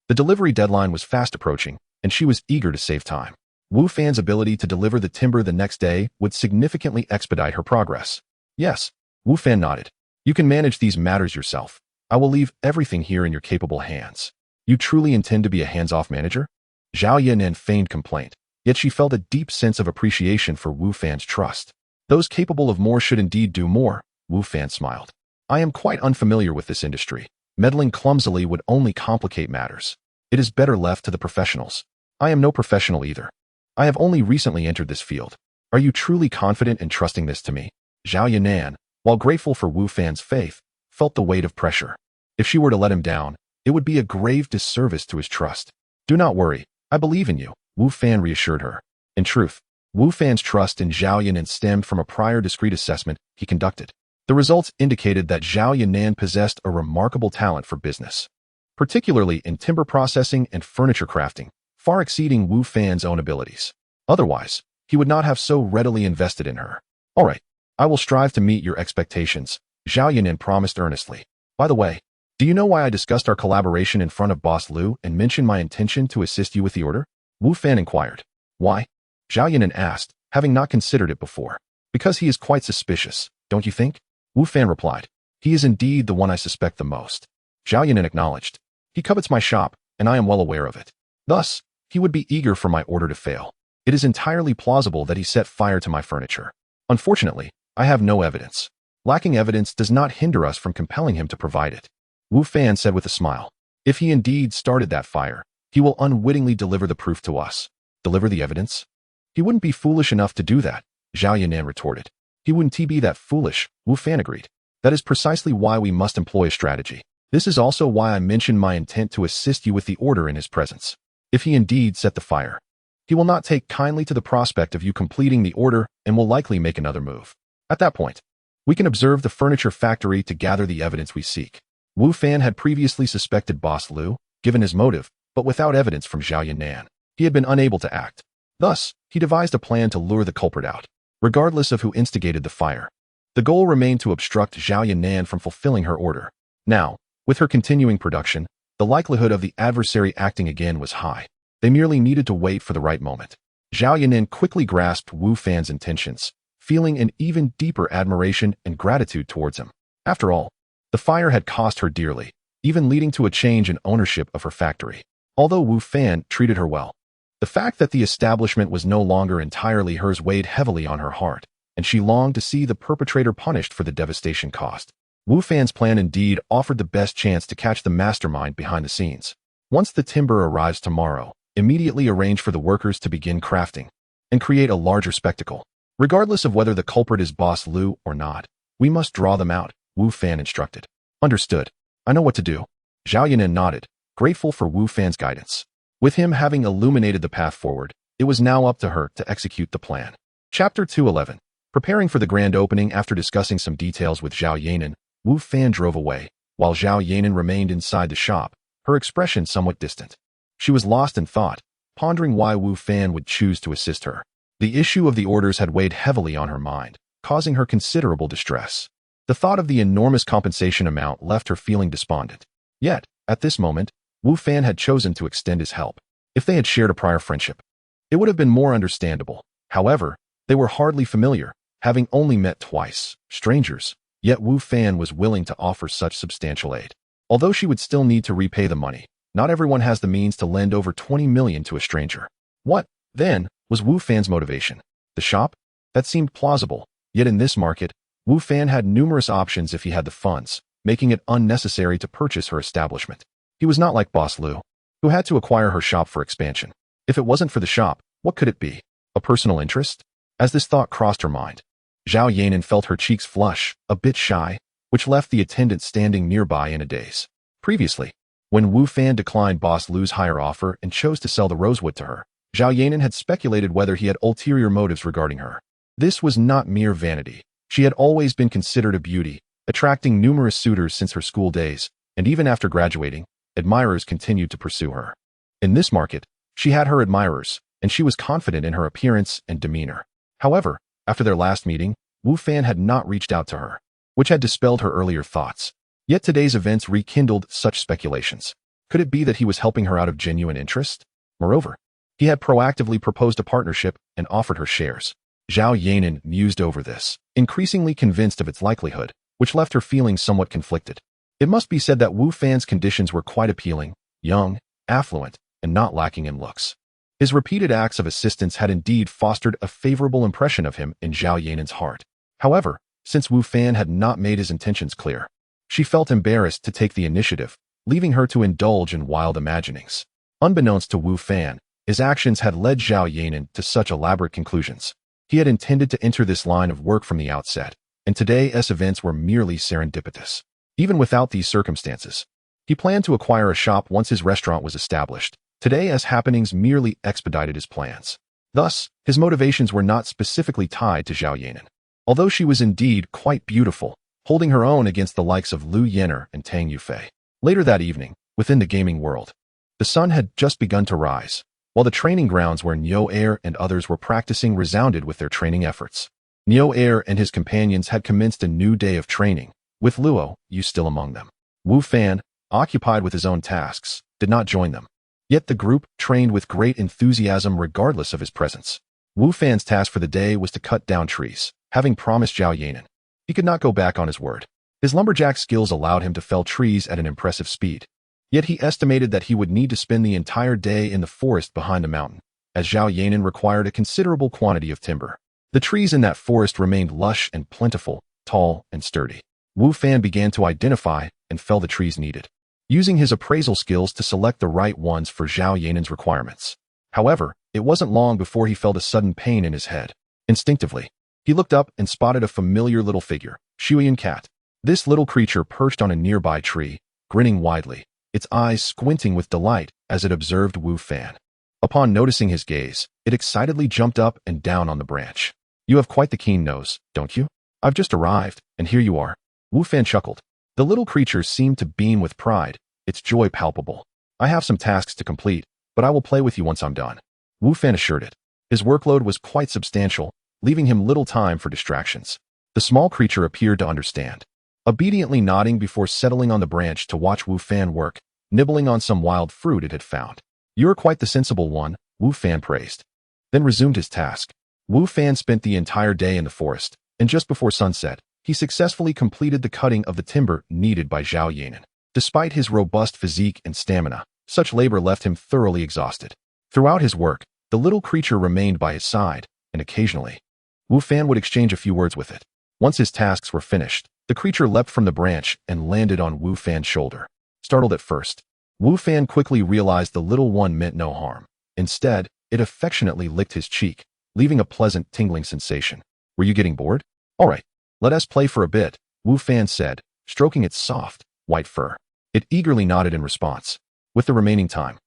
the delivery deadline was fast approaching, and she was eager to save time. Wu Fan's ability to deliver the timber the next day would significantly expedite her progress. Yes, Wu Fan nodded. You can manage these matters yourself. I will leave everything here in your capable hands. You truly intend to be a hands-off manager? Zhao Yanan feigned complaint, yet she felt a deep sense of appreciation for Wu Fan's trust. Those capable of more should indeed do more, Wu Fan smiled. I am quite unfamiliar with this industry. Meddling clumsily would only complicate matters. It is better left to the professionals. I am no professional either. I have only recently entered this field. Are you truly confident in trusting this to me? Zhao Yanan, while grateful for Wu Fan's faith, felt the weight of pressure. If she were to let him down, it would be a grave disservice to his trust. Do not worry, I believe in you, Wu Fan reassured her. In truth, Wu Fan's trust in Zhao Yanan stemmed from a prior discreet assessment he conducted. The results indicated that Zhao Yanan possessed a remarkable talent for business, particularly in timber processing and furniture crafting, far exceeding Wu Fan's own abilities. Otherwise, he would not have so readily invested in her. All right, I will strive to meet your expectations, Zhao Yanan promised earnestly. By the way, do you know why I discussed our collaboration in front of Boss Liu and mentioned my intention to assist you with the order? Wu Fan inquired. Why? Zhao Yanan asked, having not considered it before. Because he is quite suspicious, don't you think? Wu Fan replied. He is indeed the one I suspect the most. Zhao Yanan acknowledged. He covets my shop, and I am well aware of it. Thus, he would be eager for my order to fail. It is entirely plausible that he set fire to my furniture. Unfortunately, I have no evidence. Lacking evidence does not hinder us from compelling him to provide it. Wu Fan said with a smile. If he indeed started that fire, he will unwittingly deliver the proof to us. Deliver the evidence? He wouldn't be foolish enough to do that, Zhao Yanan retorted. He wouldn't be that foolish, Wu Fan agreed. That is precisely why we must employ a strategy. This is also why I mentioned my intent to assist you with the order in his presence. If he indeed set the fire, he will not take kindly to the prospect of you completing the order and will likely make another move. At that point, we can observe the furniture factory to gather the evidence we seek. Wu Fan had previously suspected Boss Liu, given his motive, but without evidence from Zhao Yanan, he had been unable to act. Thus, he devised a plan to lure the culprit out, regardless of who instigated the fire. The goal remained to obstruct Zhao Yanan from fulfilling her order. Now, with her continuing production, the likelihood of the adversary acting again was high. They merely needed to wait for the right moment. Zhao Yanan quickly grasped Wu Fan's intentions, feeling an even deeper admiration and gratitude towards him. After all, the fire had cost her dearly, even leading to a change in ownership of her factory. Although Wu Fan treated her well, the fact that the establishment was no longer entirely hers weighed heavily on her heart, and she longed to see the perpetrator punished for the devastation caused. Wu Fan's plan indeed offered the best chance to catch the mastermind behind the scenes. Once the timber arrives tomorrow, immediately arrange for the workers to begin crafting and create a larger spectacle. Regardless of whether the culprit is Boss Liu or not, we must draw them out, Wu Fan instructed. Understood. I know what to do. Zhao Yanan nodded, grateful for Wu Fan's guidance. With him having illuminated the path forward, it was now up to her to execute the plan. Chapter 211. Preparing for the grand opening. After discussing some details with Zhao Yanan, Wu Fan drove away, while Zhao Yanan remained inside the shop, her expression somewhat distant. She was lost in thought, pondering why Wu Fan would choose to assist her. The issue of the orders had weighed heavily on her mind, causing her considerable distress. The thought of the enormous compensation amount left her feeling despondent. Yet, at this moment, Wu Fan had chosen to extend his help. If they had shared a prior friendship, it would have been more understandable. However, they were hardly familiar, having only met twice, strangers, yet Wu Fan was willing to offer such substantial aid. Although she would still need to repay the money, not everyone has the means to lend over 20 million to a stranger. What, then, was Wu Fan's motivation? The shop? That seemed plausible, yet in this market, Wu Fan had numerous options if he had the funds, making it unnecessary to purchase her establishment. He was not like Boss Liu, who had to acquire her shop for expansion. If it wasn't for the shop, what could it be? A personal interest? As this thought crossed her mind, Zhao Yanan felt her cheeks flush, a bit shy, which left the attendant standing nearby in a daze. Previously, when Wu Fan declined Boss Liu's higher offer and chose to sell the rosewood to her, Zhao Yanan had speculated whether he had ulterior motives regarding her. This was not mere vanity. She had always been considered a beauty, attracting numerous suitors since her school days, and even after graduating, admirers continued to pursue her. In this market, she had her admirers, and she was confident in her appearance and demeanor. However, after their last meeting, Wu Fan had not reached out to her, which had dispelled her earlier thoughts. Yet today's events rekindled such speculations. Could it be that he was helping her out of genuine interest? Moreover, he had proactively proposed a partnership and offered her shares. Zhao Yanan mused over this, increasingly convinced of its likelihood, which left her feeling somewhat conflicted. It must be said that Wu Fan's conditions were quite appealing, young, affluent, and not lacking in looks. His repeated acts of assistance had indeed fostered a favorable impression of him in Zhao Yanan's heart. However, since Wu Fan had not made his intentions clear, she felt embarrassed to take the initiative, leaving her to indulge in wild imaginings. Unbeknownst to Wu Fan, his actions had led Zhao Yanan to such elaborate conclusions. He had intended to enter this line of work from the outset, and today's events were merely serendipitous. Even without these circumstances, he planned to acquire a shop once his restaurant was established. Today's happenings merely expedited his plans. Thus, his motivations were not specifically tied to Zhao Yanan. Although she was indeed quite beautiful, holding her own against the likes of Liu Yener and Tang Yufei. Later that evening, within the gaming world, the sun had just begun to rise, while the training grounds where Niu Air and others were practicing resounded with their training efforts. Niu Air and his companions had commenced a new day of training, with Luo Yu still among them. Wu Fan, occupied with his own tasks, did not join them. Yet the group trained with great enthusiasm regardless of his presence. Wu Fan's task for the day was to cut down trees, having promised Zhao Yanan. He could not go back on his word. His lumberjack skills allowed him to fell trees at an impressive speed. Yet he estimated that he would need to spend the entire day in the forest behind the mountain, as Zhao Yanan required a considerable quantity of timber. The trees in that forest remained lush and plentiful, tall and sturdy. Wu Fan began to identify and fell the trees needed, using his appraisal skills to select the right ones for Zhao Yanan's requirements. However, it wasn't long before he felt a sudden pain in his head. Instinctively, he looked up and spotted a familiar little figure, Shuyan Cat. This little creature perched on a nearby tree, grinning widely, its eyes squinting with delight as it observed Wu Fan. Upon noticing his gaze, it excitedly jumped up and down on the branch. "You have quite the keen nose, don't you? I've just arrived, and here you are." Wu Fan chuckled. The little creature seemed to beam with pride, its joy palpable. "I have some tasks to complete, but I will play with you once I'm done," Wu Fan assured it. His workload was quite substantial, leaving him little time for distractions. The small creature appeared to understand, obediently nodding before settling on the branch to watch Wu Fan work, nibbling on some wild fruit it had found. "You're quite the sensible one," Wu Fan praised, then resumed his task. Wu Fan spent the entire day in the forest, and just before sunset, he successfully completed the cutting of the timber needed by Zhao Yanan. Despite his robust physique and stamina, such labor left him thoroughly exhausted. Throughout his work, the little creature remained by his side, and occasionally, Wu Fan would exchange a few words with it. Once his tasks were finished, the creature leapt from the branch and landed on Wu Fan's shoulder. Startled at first, Wu Fan quickly realized the little one meant no harm. Instead, it affectionately licked his cheek, leaving a pleasant tingling sensation. "Were you getting bored? All right, let us play for a bit," Wu Fan said, stroking its soft, white fur. It eagerly nodded in response. With the remaining time,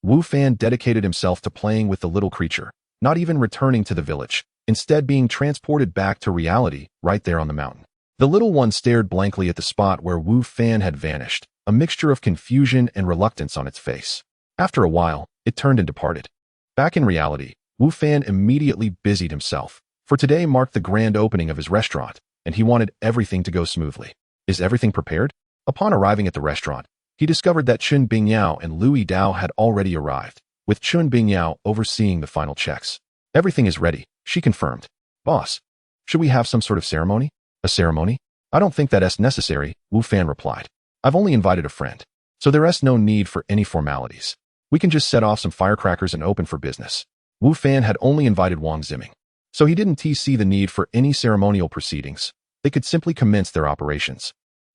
Wu Fan dedicated himself to playing with the little creature, not even returning to the village, instead being transported back to reality right there on the mountain. The little one stared blankly at the spot where Wu Fan had vanished, a mixture of confusion and reluctance on its face. After a while, it turned and departed. Back in reality, Wu Fan immediately busied himself, for today marked the grand opening of his restaurant, and he wanted everything to go smoothly. "Is everything prepared?" Upon arriving at the restaurant, he discovered that Chun Bingyao and Louis Dao had already arrived, with Chun Bingyao overseeing the final checks. "Everything is ready," she confirmed. "Boss, should we have some sort of ceremony?" "A ceremony? I don't think that's necessary," Wu Fan replied. "I've only invited a friend, so there's no need for any formalities. We can just set off some firecrackers and open for business." Wu Fan had only invited Wang Ziming, so he didn't see the need for any ceremonial proceedings. They could simply commence their operations.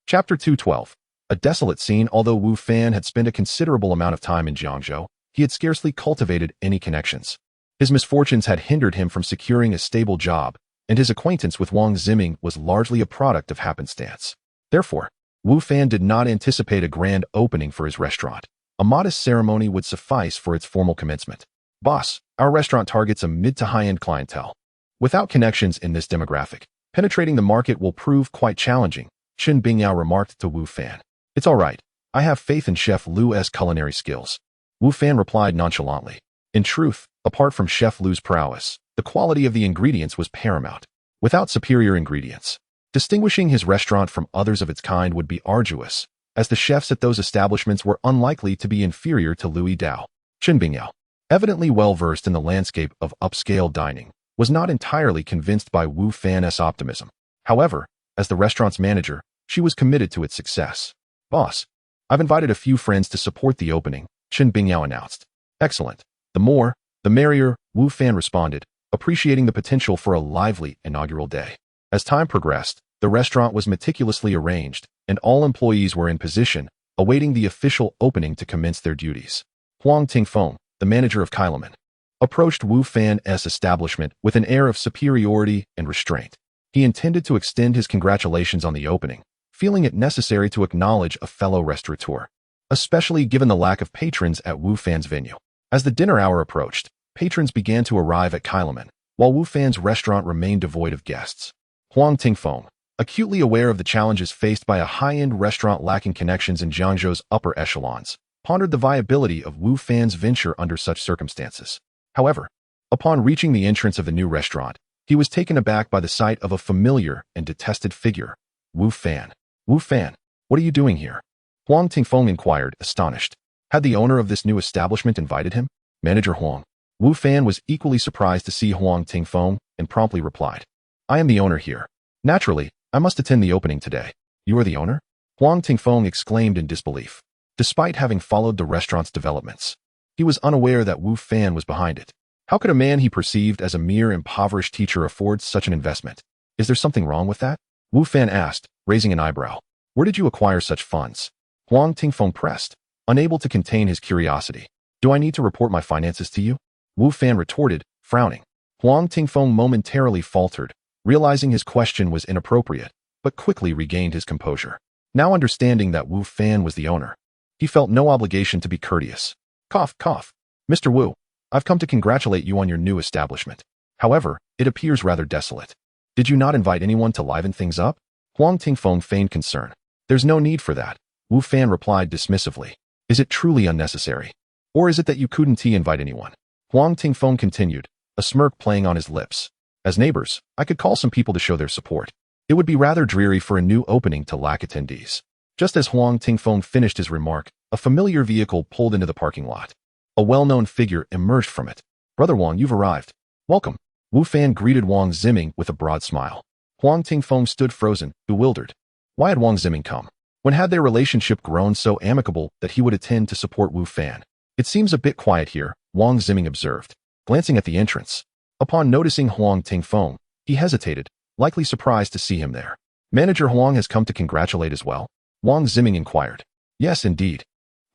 Chapter 212. A desolate scene. Although Wu Fan had spent a considerable amount of time in Jiangzhou, he had scarcely cultivated any connections. His misfortunes had hindered him from securing a stable job, and his acquaintance with Wang Ziming was largely a product of happenstance. Therefore, Wu Fan did not anticipate a grand opening for his restaurant. A modest ceremony would suffice for its formal commencement. "Boss, our restaurant targets a mid to high-end clientele. Without connections in this demographic, penetrating the market will prove quite challenging," Chun Bingyao remarked to Wu Fan. "It's all right. I have faith in Chef Lu's culinary skills," Wu Fan replied nonchalantly. In truth, apart from Chef Lu's prowess, the quality of the ingredients was paramount. Without superior ingredients, distinguishing his restaurant from others of its kind would be arduous, as the chefs at those establishments were unlikely to be inferior to Louis Dao. Chun Bingyao, evidently well-versed in the landscape of upscale dining, was not entirely convinced by Wu Fan's optimism. However, as the restaurant's manager, she was committed to its success. "Boss, I've invited a few friends to support the opening," Chun Bingyao announced. "Excellent. The more, the merrier," Wu Fan responded, appreciating the potential for a lively inaugural day. As time progressed, the restaurant was meticulously arranged, and all employees were in position, awaiting the official opening to commence their duties. Huang Tingfeng, the manager of Kailaman, approached Wu Fan's establishment with an air of superiority and restraint. He intended to extend his congratulations on the opening, feeling it necessary to acknowledge a fellow restaurateur, especially given the lack of patrons at Wu Fan's venue. As the dinner hour approached, patrons began to arrive at Kailaman, while Wu Fan's restaurant remained devoid of guests. Huang Tingfeng, acutely aware of the challenges faced by a high-end restaurant lacking connections in Jiangzhou's upper echelons, pondered the viability of Wu Fan's venture under such circumstances. However, upon reaching the entrance of the new restaurant, he was taken aback by the sight of a familiar and detested figure, Wu Fan. Wu Fan, what are you doing here? Huang Tingfeng inquired, astonished. Had the owner of this new establishment invited him? Manager Huang. Wu Fan was equally surprised to see Huang Tingfeng and promptly replied, I am the owner here. Naturally, I must attend the opening today. You are the owner? Huang Tingfeng exclaimed in disbelief. Despite having followed the restaurant's developments, he was unaware that Wu Fan was behind it. How could a man he perceived as a mere impoverished teacher afford such an investment? Is there something wrong with that? Wu Fan asked, raising an eyebrow. Where did you acquire such funds? Huang Tingfeng pressed, unable to contain his curiosity. Do I need to report my finances to you? Wu Fan retorted, frowning. Huang Tingfeng momentarily faltered, realizing his question was inappropriate, but quickly regained his composure. Now understanding that Wu Fan was the owner, he felt no obligation to be courteous. Cough, cough. Mr. Wu, I've come to congratulate you on your new establishment. However, it appears rather desolate. Did you not invite anyone to liven things up? Huang Tingfeng feigned concern. There's no need for that, Wu Fan replied dismissively. Is it truly unnecessary? Or is it that you couldn't invite anyone? Huang Tingfeng continued, a smirk playing on his lips. As neighbors, I could call some people to show their support. It would be rather dreary for a new opening to lack attendees. Just as Huang Tingfeng finished his remark, a familiar vehicle pulled into the parking lot. A well-known figure emerged from it. Brother Wang, you've arrived. Welcome. Wu Fan greeted Wang Ziming with a broad smile. Huang Tingfeng stood frozen, bewildered. Why had Wang Ziming come? When had their relationship grown so amicable that he would attend to support Wu Fan? It seems a bit quiet here, Wang Ziming observed, glancing at the entrance. Upon noticing Huang Tingfeng, he hesitated, likely surprised to see him there. Manager Huang has come to congratulate as well? Wang Ziming inquired. Yes, indeed.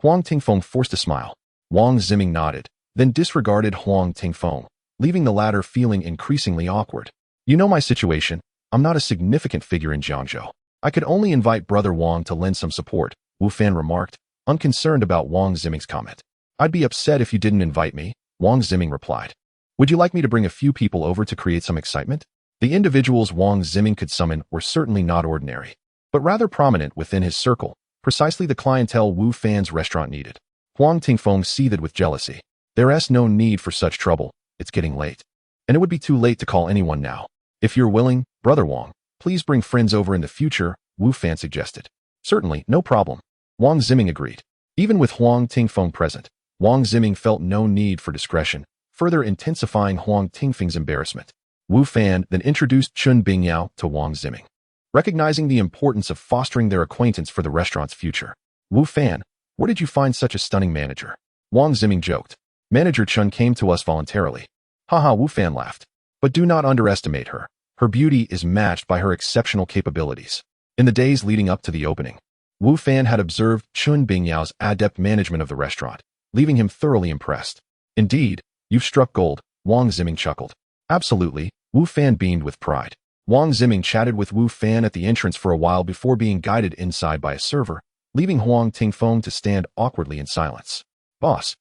Huang Tingfeng forced a smile. Wang Ziming nodded, then disregarded Huang Tingfeng, leaving the latter feeling increasingly awkward. You know my situation. I'm not a significant figure in Jiangzhou. I could only invite Brother Wang to lend some support, Wu Fan remarked, unconcerned about Wang Ziming's comment. I'd be upset if you didn't invite me, Wang Ziming replied. Would you like me to bring a few people over to create some excitement? The individuals Wang Ziming could summon were certainly not ordinary, but rather prominent within his circle, precisely the clientele Wu Fan's restaurant needed. Huang Tingfeng seethed with jealousy. There's no need for such trouble, it's getting late. And it would be too late to call anyone now. If you're willing, Brother Wang, please bring friends over in the future, Wu Fan suggested. Certainly, no problem. Wang Ziming agreed. Even with Huang Tingfeng present, Wang Ziming felt no need for discretion, further intensifying Huang Tingfeng's embarrassment. Wu Fan then introduced Chun Bingyao to Wang Ziming. Recognizing the importance of fostering their acquaintance for the restaurant's future. Wu Fan, where did you find such a stunning manager? Wang Ziming joked. Manager Chun came to us voluntarily. Haha, Wu Fan laughed. But do not underestimate her. Her beauty is matched by her exceptional capabilities. In the days leading up to the opening, Wu Fan had observed Chun Bingyao's adept management of the restaurant, leaving him thoroughly impressed. Indeed, you've struck gold, Wang Ziming chuckled. Absolutely, Wu Fan beamed with pride. Wang Ziming chatted with Wu Fan at the entrance for a while before being guided inside by a server, leaving Huang Tingfeng to stand awkwardly in silence. Boss,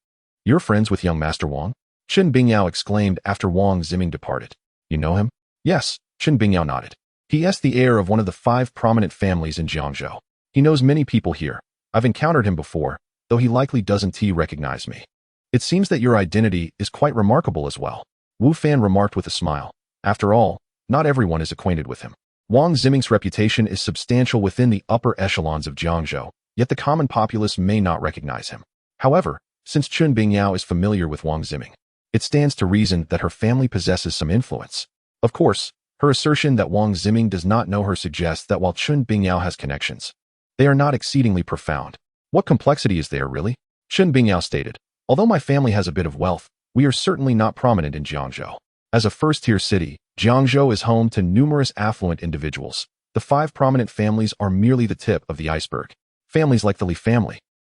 you're friends with young Master Wang? Chun Bingyao exclaimed after Wang Ziming departed. You know him? Yes, Chun Bingyao nodded. He is the heir of one of the 5 prominent families in Jiangzhou. He knows many people here. I've encountered him before, though he likely doesn't recognize me. It seems that your identity is quite remarkable as well, Wu Fan remarked with a smile. After all, not everyone is acquainted with him. Wang Ziming's reputation is substantial within the upper echelons of Jiangzhou, yet the common populace may not recognize him. However, since Chun Bingyao is familiar with Wang Ziming, it stands to reason that her family possesses some influence. Of course, her assertion that Wang Ziming does not know her suggests that while Chun Bingyao has connections, they are not exceedingly profound. What complexity is there, really? Chun Bingyao stated, although my family has a bit of wealth, we are certainly not prominent in Jiangzhou. As a first-tier city, Jiangzhou is home to numerous affluent individuals. The 5 prominent families are merely the tip of the iceberg. Families like the Li family,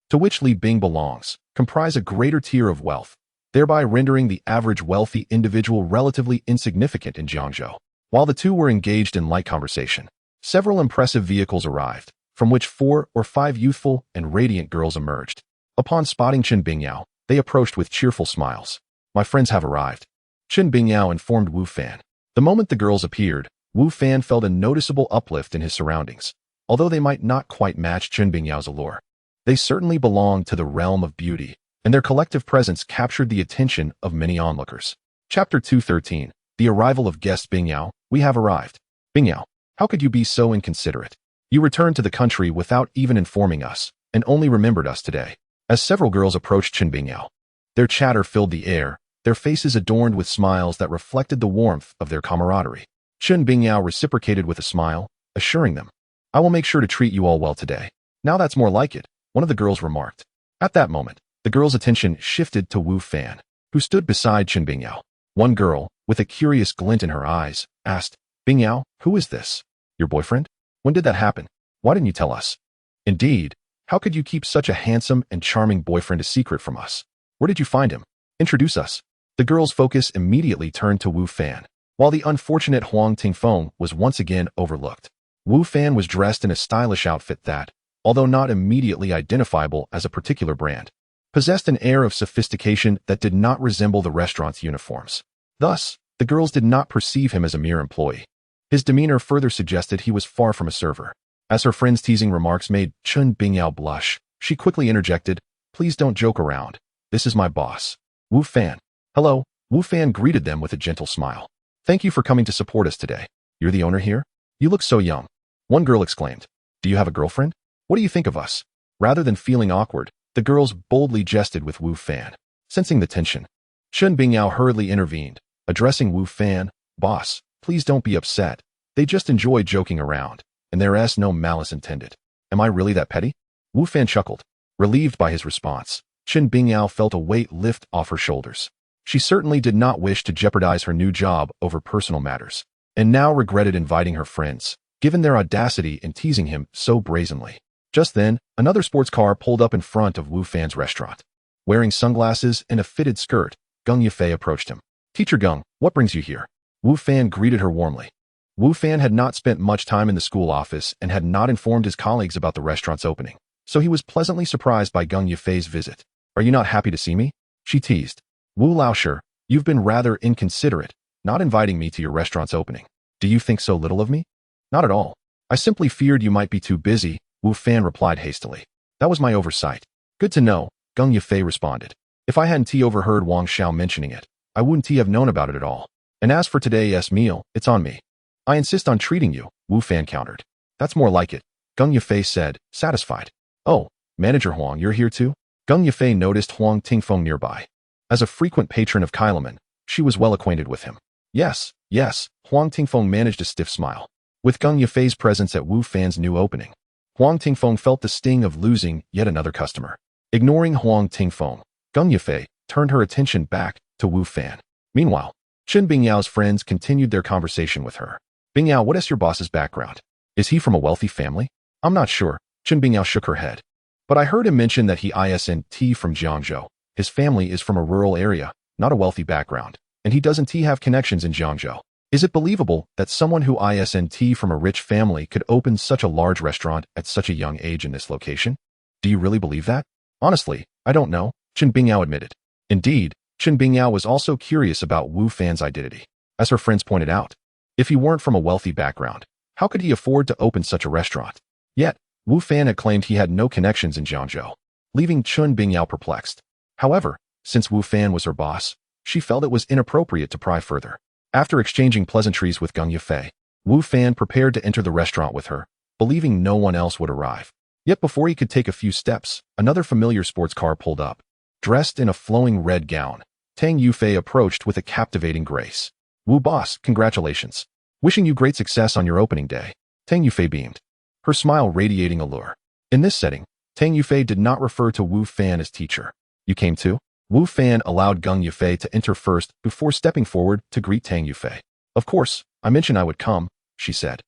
to which Li Bing belongs, comprise a greater tier of wealth, thereby rendering the average wealthy individual relatively insignificant in Jiangzhou. While the two were engaged in light conversation, several impressive vehicles arrived, from which 4 or 5 youthful and radiant girls emerged. Upon spotting Chun Bingyao, they approached with cheerful smiles. My friends have arrived. Chen Bingyao informed Wu Fan. The moment the girls appeared, Wu Fan felt a noticeable uplift in his surroundings. Although they might not quite match Chen Bingyao's allure, they certainly belonged to the realm of beauty, and their collective presence captured the attention of many onlookers. Chapter 213. The arrival of guest Bingyao. We have arrived. Bingyao, how could you be so inconsiderate? You returned to the country without even informing us, and only remembered us today. As several girls approached Chen Bingyao, their chatter filled the air, their faces adorned with smiles that reflected the warmth of their camaraderie. Chen Bingyao reciprocated with a smile, assuring them, I will make sure to treat you all well today. Now that's more like it, one of the girls remarked. At that moment, the girls' attention shifted to Wu Fan, who stood beside Chen Bingyao. One girl, with a curious glint in her eyes, asked, Bingyao, who is this? Your boyfriend? When did that happen? Why didn't you tell us? Indeed, how could you keep such a handsome and charming boyfriend a secret from us? Where did you find him? Introduce us. The girl's focus immediately turned to Wu Fan, while the unfortunate Huang Tingfeng was once again overlooked. Wu Fan was dressed in a stylish outfit that, although not immediately identifiable as a particular brand, possessed an air of sophistication that did not resemble the restaurant's uniforms. Thus, the girls did not perceive him as a mere employee. His demeanor further suggested he was far from a server. As her friend's teasing remarks made Chen Bingyao blush, she quickly interjected, Please don't joke around. This is my boss, Wu Fan. Hello, Wu Fan greeted them with a gentle smile. Thank you for coming to support us today. You're the owner here? You look so young. One girl exclaimed. Do you have a girlfriend? What do you think of us? Rather than feeling awkward, the girls boldly jested with Wu Fan. Sensing the tension, Chen Bingyao hurriedly intervened, addressing Wu Fan, Boss, please don't be upset. They just enjoy joking around, and there's no malice intended. Am I really that petty? Wu Fan chuckled. Relieved by his response, Chen Bingyao felt a weight lift off her shoulders. She certainly did not wish to jeopardize her new job over personal matters, and now regretted inviting her friends, given their audacity in teasing him so brazenly. Just then, another sports car pulled up in front of Wu Fan's restaurant. Wearing sunglasses and a fitted skirt, Geng Yifei approached him. Teacher Geng, what brings you here? Wu Fan greeted her warmly. Wu Fan had not spent much time in the school office and had not informed his colleagues about the restaurant's opening, so he was pleasantly surprised by Geng Yifei's visit. Are you not happy to see me? She teased. Wu Laoshi, you've been rather inconsiderate, not inviting me to your restaurant's opening. Do you think so little of me? Not at all. I simply feared you might be too busy, Wu Fan replied hastily. That was my oversight. Good to know, Geng Yifei responded. If I hadn't overheard Wang Xiao mentioning it, I wouldn't have known about it at all. And as for today's meal, it's on me. I insist on treating you, Wu Fan countered. That's more like it, Geng Yifei said, satisfied. Oh, Manager Huang, you're here too? Geng Yifei noticed Huang Tingfeng nearby. As a frequent patron of Kailaman, she was well acquainted with him. Yes, Huang Tingfeng managed a stiff smile. With Geng Yifei's presence at Wu Fan's new opening, Huang Tingfeng felt the sting of losing yet another customer. Ignoring Huang Tingfeng, Geng Yifei turned her attention back to Wu Fan. Meanwhile, Chen Bingyao's friends continued their conversation with her. Bingyao, what is your boss's background? Is he from a wealthy family? I'm not sure, Chen Bingyao shook her head. But I heard him mention that he isn't from Jiangzhou. His family is from a rural area, not a wealthy background, and he doesn't have connections in Jiangzhou. Is it believable that someone who isn't from a rich family could open such a large restaurant at such a young age in this location? Do you really believe that? Honestly, I don't know, Chen Bingyao admitted. Indeed, Chen Bingyao was also curious about Wu Fan's identity. As her friends pointed out, if he weren't from a wealthy background, how could he afford to open such a restaurant? Yet, Wu Fan had claimed he had no connections in Jiangzhou, leaving Chen Bingyao perplexed. However, since Wu Fan was her boss, she felt it was inappropriate to pry further. After exchanging pleasantries with Geng Yifei, Wu Fan prepared to enter the restaurant with her, believing no one else would arrive. Yet before he could take a few steps, another familiar sports car pulled up. Dressed in a flowing red gown, Tang Yufei approached with a captivating grace. Wu boss, congratulations. Wishing you great success on your opening day. Tang Yufei beamed, her smile radiating allure. In this setting, Tang Yufei did not refer to Wu Fan as teacher. You came too? Wu Fan allowed Geng Yifei to enter first before stepping forward to greet Tang Yufei. Of course, I mentioned I would come, she said.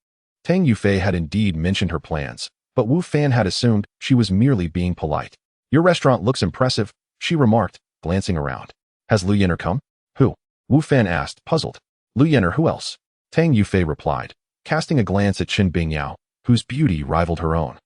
Tang Yufei had indeed mentioned her plans, but Wu Fan had assumed she was merely being polite. Your restaurant looks impressive, she remarked, glancing around. Has Lu Yenner come? Who? Wu Fan asked, puzzled. Lu Yenner, who else? Tang Yufei replied, casting a glance at Chen Bingyao, whose beauty rivaled her own.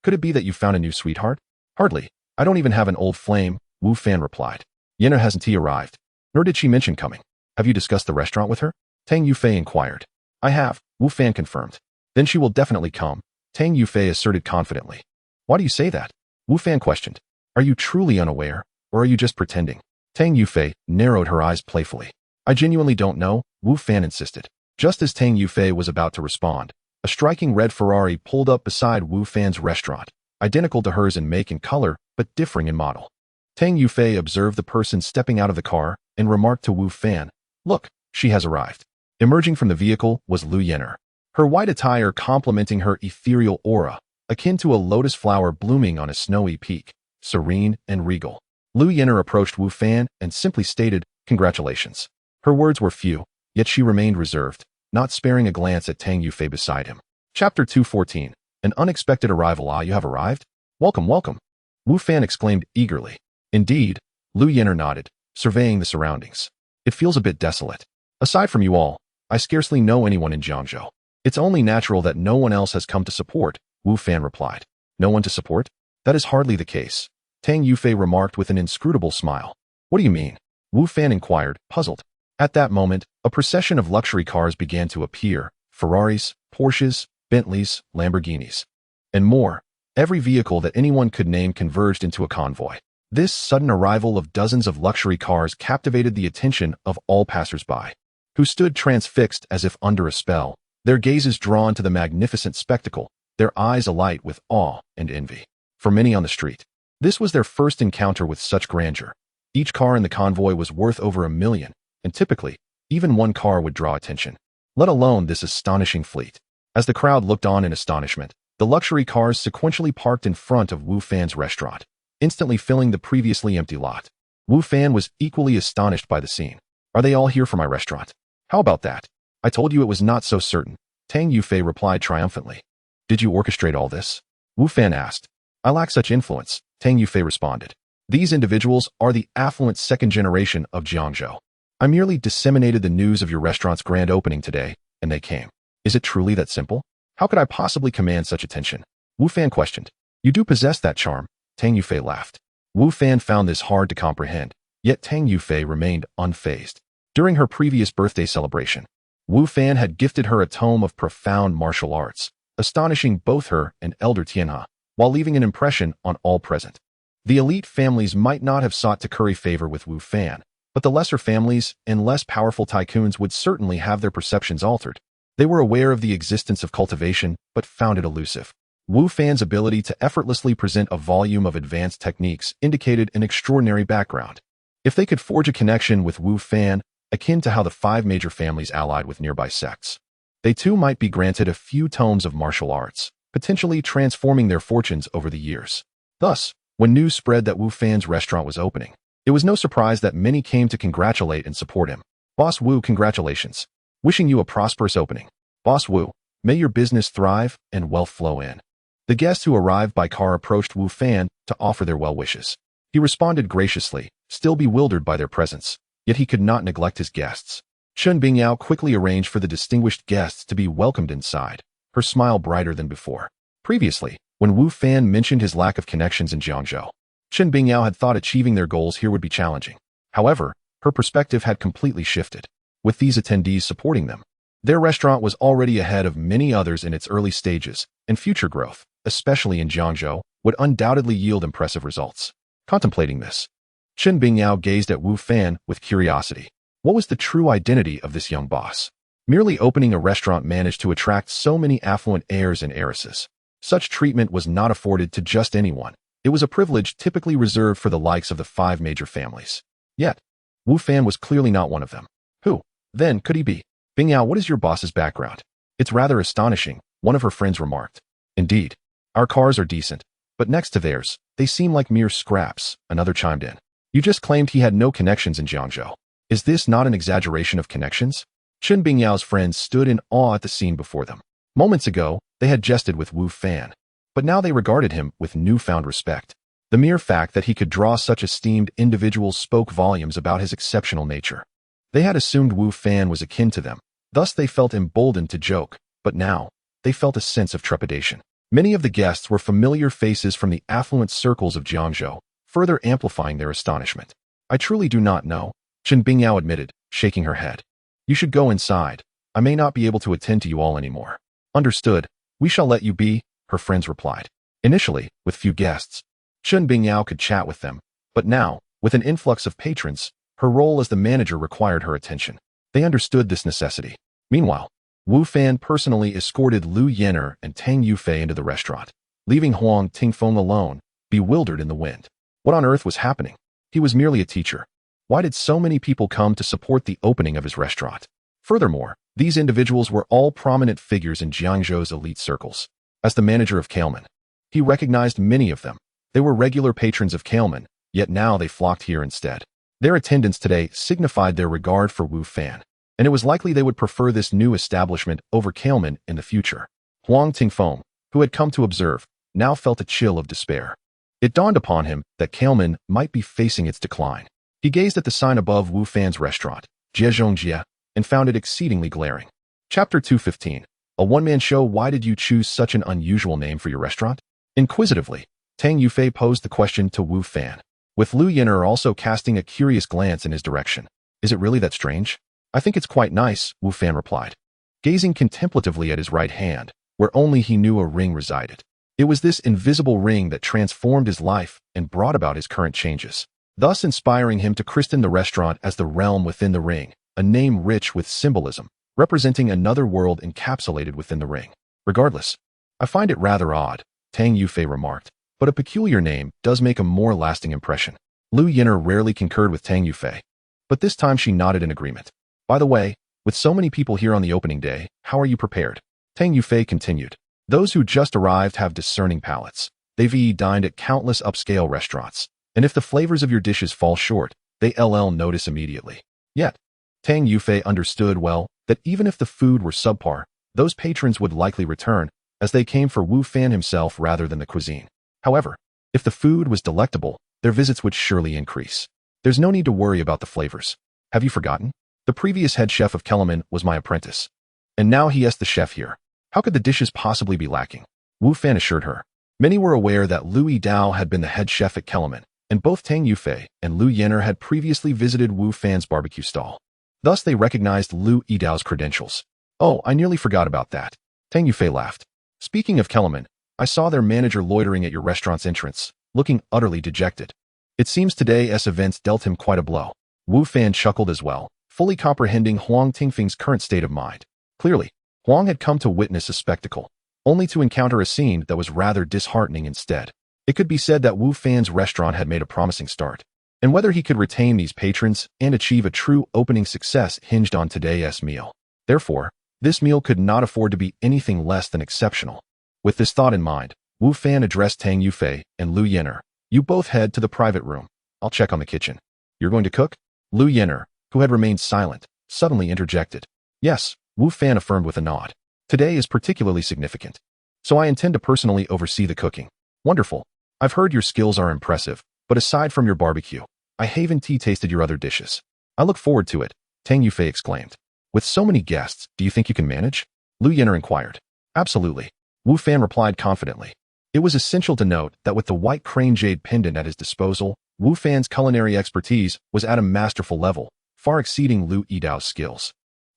Could it be that you found a new sweetheart? Hardly. I don't even have an old flame, Wu Fan replied. Yenner hasn't arrived. Nor did she mention coming. Have you discussed the restaurant with her? Tang Yufei inquired. I have, Wu Fan confirmed. Then she will definitely come, Tang Yufei asserted confidently. Why do you say that? Wu Fan questioned. Are you truly unaware, or are you just pretending? Tang Yufei narrowed her eyes playfully. I genuinely don't know, Wu Fan insisted. Just as Tang Yufei was about to respond, a striking red Ferrari pulled up beside Wu Fan's restaurant, identical to hers in make and color, but differing in model. Tang Yufei observed the person stepping out of the car and remarked to Wu Fan, Look, she has arrived. Emerging from the vehicle was Lu Yenner, her white attire complementing her ethereal aura, akin to a lotus flower blooming on a snowy peak, serene and regal. Lu Yenner approached Wu Fan and simply stated, Congratulations. Her words were few, yet she remained reserved, not sparing a glance at Tang Yufei beside him. Chapter 214. An unexpected arrival. Ah, you have arrived? Welcome, welcome. Wu Fan exclaimed eagerly. Indeed, Lu Yenner nodded, surveying the surroundings. It feels a bit desolate. Aside from you all, I scarcely know anyone in Jiangzhou. It's only natural that no one else has come to support, Wu Fan replied. No one to support? That is hardly the case, Tang Yufei remarked with an inscrutable smile. What do you mean? Wu Fan inquired, puzzled. At that moment, a procession of luxury cars began to appear, Ferraris, Porsches, Bentleys, Lamborghinis, and more. Every vehicle that anyone could name converged into a convoy. This sudden arrival of dozens of luxury cars captivated the attention of all passers-by, who stood transfixed as if under a spell, their gazes drawn to the magnificent spectacle, their eyes alight with awe and envy. For many on the street, this was their first encounter with such grandeur. Each car in the convoy was worth over $1 million, and typically, even one car would draw attention, let alone this astonishing fleet. As the crowd looked on in astonishment, the luxury cars sequentially parked in front of Wu Fan's restaurant, instantly filling the previously empty lot. Wu Fan was equally astonished by the scene. Are they all here for my restaurant? How about that? I told you it was not so certain, Tang Yufei replied triumphantly. Did you orchestrate all this? Wu Fan asked. I lack such influence, Tang Yufei responded. These individuals are the affluent second generation of Jiangzhou. I merely disseminated the news of your restaurant's grand opening today, and they came. Is it truly that simple? How could I possibly command such attention? Wu Fan questioned. You do possess that charm, Tang Yufei laughed. Wu Fan found this hard to comprehend, yet Tang Yufei remained unfazed. During her previous birthday celebration, Wu Fan had gifted her a tome of profound martial arts, astonishing both her and Elder Tianhe, while leaving an impression on all present. The elite families might not have sought to curry favor with Wu Fan, but the lesser families and less powerful tycoons would certainly have their perceptions altered. They were aware of the existence of cultivation, but found it elusive. Wu Fan's ability to effortlessly present a volume of advanced techniques indicated an extraordinary background. If they could forge a connection with Wu Fan, akin to how the 5 major families allied with nearby sects, they too might be granted a few tomes of martial arts, potentially transforming their fortunes over the years. Thus, when news spread that Wu Fan's restaurant was opening, it was no surprise that many came to congratulate and support him. Boss Wu, congratulations. Wishing you a prosperous opening. Boss Wu, may your business thrive and wealth flow in. The guests who arrived by car approached Wu Fan to offer their well wishes. He responded graciously, still bewildered by their presence, yet he could not neglect his guests. Chen Bingyao quickly arranged for the distinguished guests to be welcomed inside, her smile brighter than before. Previously, when Wu Fan mentioned his lack of connections in Jiangzhou, Chen Bingyao had thought achieving their goals here would be challenging. However, her perspective had completely shifted. With these attendees supporting them, their restaurant was already ahead of many others in its early stages, and future growth, especially in Jiangzhou, would undoubtedly yield impressive results. Contemplating this, Chen Bingyao gazed at Wu Fan with curiosity. What was the true identity of this young boss? Merely opening a restaurant managed to attract so many affluent heirs and heiresses. Such treatment was not afforded to just anyone. It was a privilege typically reserved for the likes of the 5 major families. Yet, Wu Fan was clearly not one of them. Who, then, could he be? Bingyao, what is your boss's background? It's rather astonishing, one of her friends remarked. Indeed, our cars are decent, but next to theirs, they seem like mere scraps, another chimed in. You just claimed he had no connections in Jiangzhou. Is this not an exaggeration of connections? Chen Bingyao's friends stood in awe at the scene before them. Moments ago, they had jested with Wu Fan, but now they regarded him with newfound respect. The mere fact that he could draw such esteemed individuals spoke volumes about his exceptional nature. They had assumed Wu Fan was akin to them, thus they felt emboldened to joke, but now, they felt a sense of trepidation. Many of the guests were familiar faces from the affluent circles of Jiangzhou, further amplifying their astonishment. I truly do not know, Chen Bingyao admitted, shaking her head. You should go inside. I may not be able to attend to you all anymore. Understood. We shall let you be, her friends replied. Initially, with few guests, Chen Bingyao could chat with them, but now, with an influx of patrons, her role as the manager required her attention. They understood this necessity. Meanwhile, Wu Fan personally escorted Lu Yener and Tang Yufei into the restaurant, leaving Huang Tingfeng alone, bewildered in the wind. What on earth was happening? He was merely a teacher. Why did so many people come to support the opening of his restaurant? Furthermore, these individuals were all prominent figures in Jiangzhou's elite circles. As the manager of Kailman, he recognized many of them. They were regular patrons of Kailman, yet now they flocked here instead. Their attendance today signified their regard for Wu Fan, and it was likely they would prefer this new establishment over Kailman in the future. Huang Tingfeng, who had come to observe, now felt a chill of despair. It dawned upon him that Kailman might be facing its decline. He gazed at the sign above Wu Fan's restaurant, Jiezhongjie, and found it exceedingly glaring. Chapter 215. A one-man show. Why did you choose such an unusual name for your restaurant? Inquisitively, Tang Yufei posed the question to Wu Fan, with Lu Yener also casting a curious glance in his direction. Is it really that strange? I think it's quite nice, Wu Fan replied, gazing contemplatively at his right hand, where only he knew a ring resided. It was this invisible ring that transformed his life and brought about his current changes, thus inspiring him to christen the restaurant as the realm within the ring, a name rich with symbolism, representing another world encapsulated within the ring. Regardless, I find it rather odd, Tang Yufei remarked, but a peculiar name does make a more lasting impression. Lu Yener rarely concurred with Tang Yufei, but this time she nodded in agreement. By the way, with so many people here on the opening day, how are you prepared? Tang Yufei continued. Those who just arrived have discerning palates. They've dined at countless upscale restaurants, and if the flavors of your dishes fall short, they notice immediately. Yet, Tang Yufei understood well that even if the food were subpar, those patrons would likely return, as they came for Wu Fan himself rather than the cuisine. However, if the food was delectable, their visits would surely increase. There's no need to worry about the flavors. Have you forgotten? The previous head chef of Kellerman was my apprentice, and now he is the chef here. How could the dishes possibly be lacking? Wu Fan assured her. Many were aware that Lu Yidao had been the head chef at Kellerman, and both Tang Yufei and Lu Yener had previously visited Wu Fan's barbecue stall. Thus they recognized Lu Yidao's credentials. Oh, I nearly forgot about that. Tang Yufei laughed. Speaking of Kellerman, I saw their manager loitering at your restaurant's entrance, looking utterly dejected. It seems today's events dealt him quite a blow. Wu Fan chuckled as well, fully comprehending Huang Tingfeng's current state of mind. Clearly, Huang had come to witness a spectacle, only to encounter a scene that was rather disheartening instead. It could be said that Wu Fan's restaurant had made a promising start, and whether he could retain these patrons and achieve a true opening success hinged on today's meal. Therefore, this meal could not afford to be anything less than exceptional. With this thought in mind, Wu Fan addressed Tang Yufei and Lu Yener. You both head to the private room. I'll check on the kitchen. You're going to cook? Lu Yener, who had remained silent, suddenly interjected. Yes, Wu Fan affirmed with a nod. Today is particularly significant, so I intend to personally oversee the cooking. Wonderful. I've heard your skills are impressive, but aside from your barbecue, I haven't tasted your other dishes. I look forward to it, Tang Yufei exclaimed. With so many guests, do you think you can manage? Lu Yener inquired. Absolutely, Wu Fan replied confidently. It was essential to note that with the white crane jade pendant at his disposal, Wu Fan's culinary expertise was at a masterful level, far exceeding Lu Yidao's skills.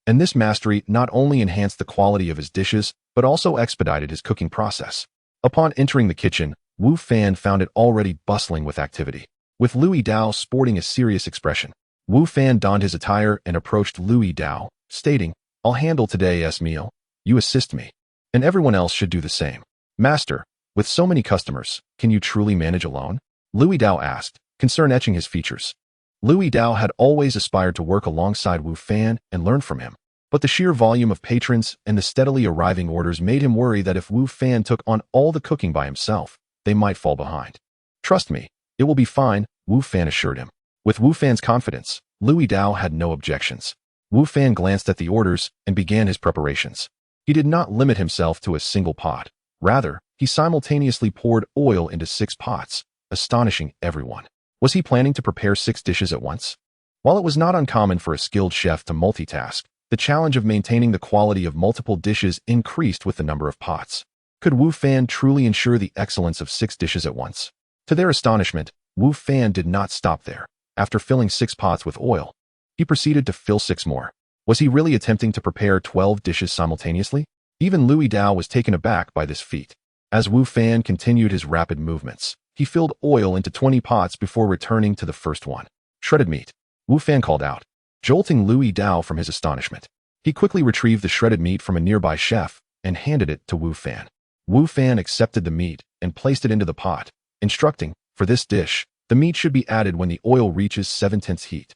And this mastery not only enhanced the quality of his dishes, but also expedited his cooking process. Upon entering the kitchen, Wu Fan found it already bustling with activity. With Lu Yidao sporting a serious expression, Wu Fan donned his attire and approached Lu Yidao, stating, I'll handle today's meal. You assist me. And everyone else should do the same. Master, with so many customers, can you truly manage alone? Lu Yidao asked, concern etching his features. Lu Yidao had always aspired to work alongside Wu Fan and learn from him, but the sheer volume of patrons and the steadily arriving orders made him worry that if Wu Fan took on all the cooking by himself, they might fall behind. Trust me, it will be fine, Wu Fan assured him. With Wu Fan's confidence, Lu Yidao had no objections. Wu Fan glanced at the orders and began his preparations. He did not limit himself to a single pot. Rather, he simultaneously poured oil into 6 pots, astonishing everyone. Was he planning to prepare 6 dishes at once? While it was not uncommon for a skilled chef to multitask, the challenge of maintaining the quality of multiple dishes increased with the number of pots. Could Wu Fan truly ensure the excellence of 6 dishes at once? To their astonishment, Wu Fan did not stop there. After filling 6 pots with oil, He proceeded to fill 6 more. Was he really attempting to prepare 12 dishes simultaneously? Even Louis Dao was taken aback by this feat. As Wu Fan continued his rapid movements, he filled oil into 20 pots before returning to the first one. Shredded meat. Wu Fan called out, jolting Louis Dao from his astonishment. He quickly retrieved the shredded meat from a nearby chef and handed it to Wu Fan. Wu Fan accepted the meat and placed it into the pot, instructing, for this dish, the meat should be added when the oil reaches 7/10 heat.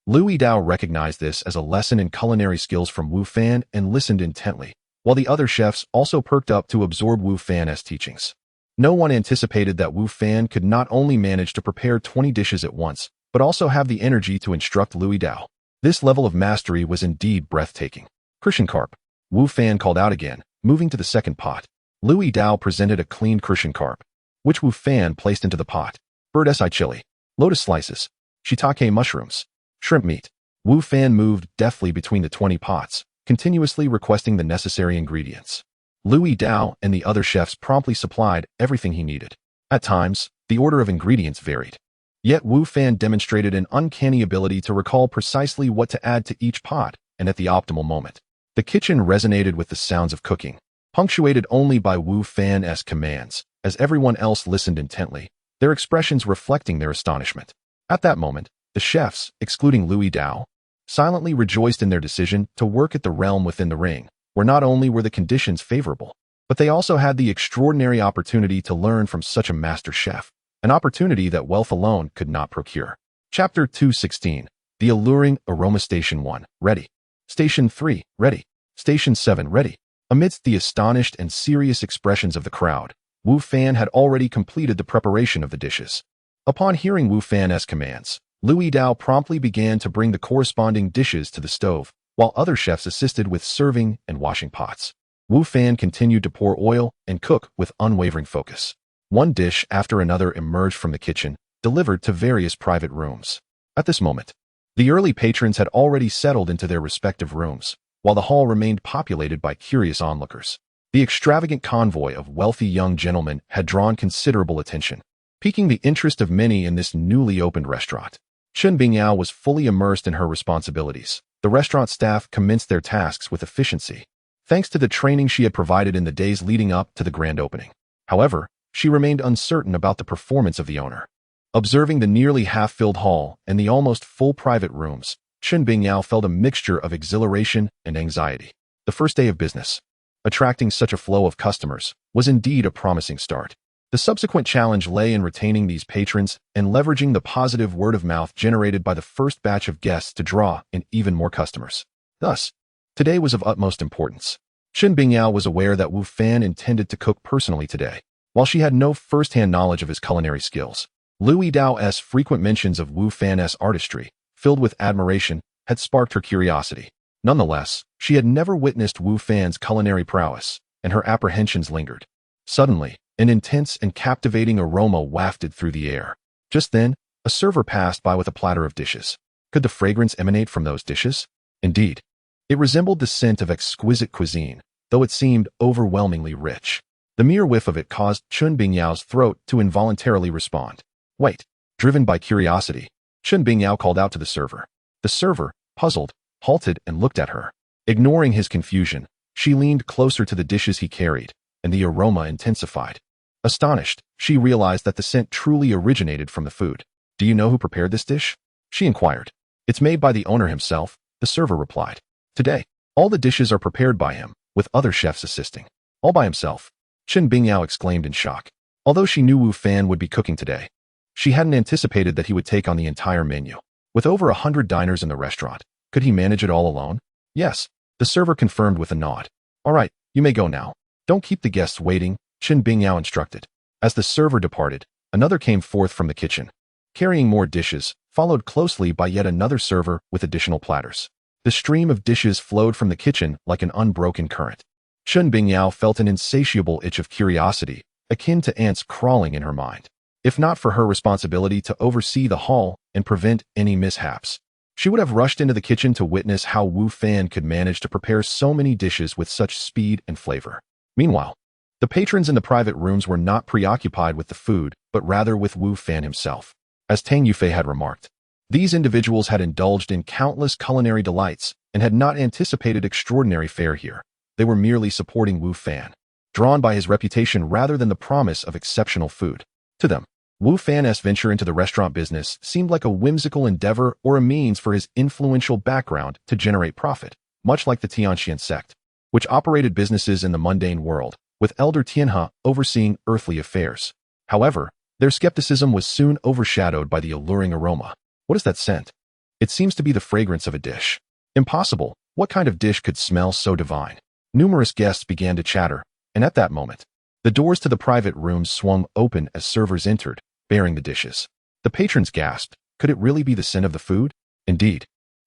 Louis Dao recognized this as a lesson in culinary skills from Wu Fan and listened intently, while the other chefs also perked up to absorb Wu Fan's teachings. No one anticipated that Wu Fan could not only manage to prepare 20 dishes at once, but also have the energy to instruct Louis Dao. This level of mastery was indeed breathtaking. Crucian carp. Wu Fan called out again, moving to the second pot. Louis Dao presented a cleaned Crucian carp, which Wu Fan placed into the pot. Bird's eye chili, lotus slices, shiitake mushrooms, shrimp meat. Wu Fan moved deftly between the 20 pots, continuously requesting the necessary ingredients. Louis Dao and the other chefs promptly supplied everything he needed. At times, the order of ingredients varied. Yet Wu Fan demonstrated an uncanny ability to recall precisely what to add to each pot and at the optimal moment. The kitchen resonated with the sounds of cooking, punctuated only by Wu Fan's commands, as everyone else listened intently, their expressions reflecting their astonishment. At that moment, the chefs, excluding Louis Dao, silently rejoiced in their decision to work at the realm within the ring, where not only were the conditions favorable, but they also had the extraordinary opportunity to learn from such a master chef, an opportunity that wealth alone could not procure. Chapter 216. The Alluring Aroma. Station 1, ready. Station 3, ready. Station 7, ready. Amidst the astonished and serious expressions of the crowd, Wu Fan had already completed the preparation of the dishes. Upon hearing Wu Fan's commands, Louis Dao promptly began to bring the corresponding dishes to the stove, while other chefs assisted with serving and washing pots. Wu Fan continued to pour oil and cook with unwavering focus. One dish after another emerged from the kitchen, delivered to various private rooms. At this moment, the early patrons had already settled into their respective rooms, while the hall remained populated by curious onlookers. The extravagant convoy of wealthy young gentlemen had drawn considerable attention, piquing the interest of many in this newly opened restaurant. Chen Bingyao was fully immersed in her responsibilities. The restaurant staff commenced their tasks with efficiency, thanks to the training she had provided in the days leading up to the grand opening. However, she remained uncertain about the performance of the owner. Observing the nearly half-filled hall and the almost full private rooms, Chen Bingyao felt a mixture of exhilaration and anxiety. The first day of business, attracting such a flow of customers, was indeed a promising start. The subsequent challenge lay in retaining these patrons and leveraging the positive word of mouth generated by the first batch of guests to draw in even more customers. Thus, today was of utmost importance. Chen Bingyao was aware that Wu Fan intended to cook personally today. While she had no first-hand knowledge of his culinary skills, Louis Dao's frequent mentions of Wu Fan's artistry, filled with admiration, had sparked her curiosity. Nonetheless, she had never witnessed Wu Fan's culinary prowess, and her apprehensions lingered. Suddenly, an intense and captivating aroma wafted through the air. Just then, a server passed by with a platter of dishes. Could the fragrance emanate from those dishes? Indeed, it resembled the scent of exquisite cuisine, though it seemed overwhelmingly rich. The mere whiff of it caused Chen Bingyao's throat to involuntarily respond. Wait. Driven by curiosity, Chen Bingyao called out to the server. The server, puzzled, halted and looked at her. Ignoring his confusion, she leaned closer to the dishes he carried, and the aroma intensified. Astonished, she realized that the scent truly originated from the food. Do you know who prepared this dish? She inquired. It's made by the owner himself, the server replied. Today, all the dishes are prepared by him, with other chefs assisting. All by himself. Chen Bingyao exclaimed in shock. Although she knew Wu Fan would be cooking today, she hadn't anticipated that he would take on the entire menu. With over 100 diners in the restaurant, could he manage it all alone? Yes, the server confirmed with a nod. All right, you may go now. Don't keep the guests waiting, Chen Bingyao instructed. As the server departed, another came forth from the kitchen, carrying more dishes, followed closely by yet another server with additional platters. The stream of dishes flowed from the kitchen like an unbroken current. Chen Bingyao felt an insatiable itch of curiosity, akin to ants crawling in her mind. If not for her responsibility to oversee the hall and prevent any mishaps, she would have rushed into the kitchen to witness how Wu Fan could manage to prepare so many dishes with such speed and flavor. Meanwhile, the patrons in the private rooms were not preoccupied with the food, but rather with Wu Fan himself. As Tang Yufei had remarked, These individuals had indulged in countless culinary delights and had not anticipated extraordinary fare here. They were merely supporting Wu Fan, drawn by his reputation rather than the promise of exceptional food. To them, Wu Fan's venture into the restaurant business seemed like a whimsical endeavor or a means for his influential background to generate profit, much like the Tianxian sect, which operated businesses in the mundane world, with Elder Tianhe overseeing earthly affairs. However, their skepticism was soon overshadowed by the alluring aroma. What is that scent? It seems to be the fragrance of a dish. Impossible. What kind of dish could smell so divine? Numerous guests began to chatter, and at that moment, the doors to the private rooms swung open as servers entered, bearing the dishes. The patrons gasped. Could it really be the scent of the food? Indeed.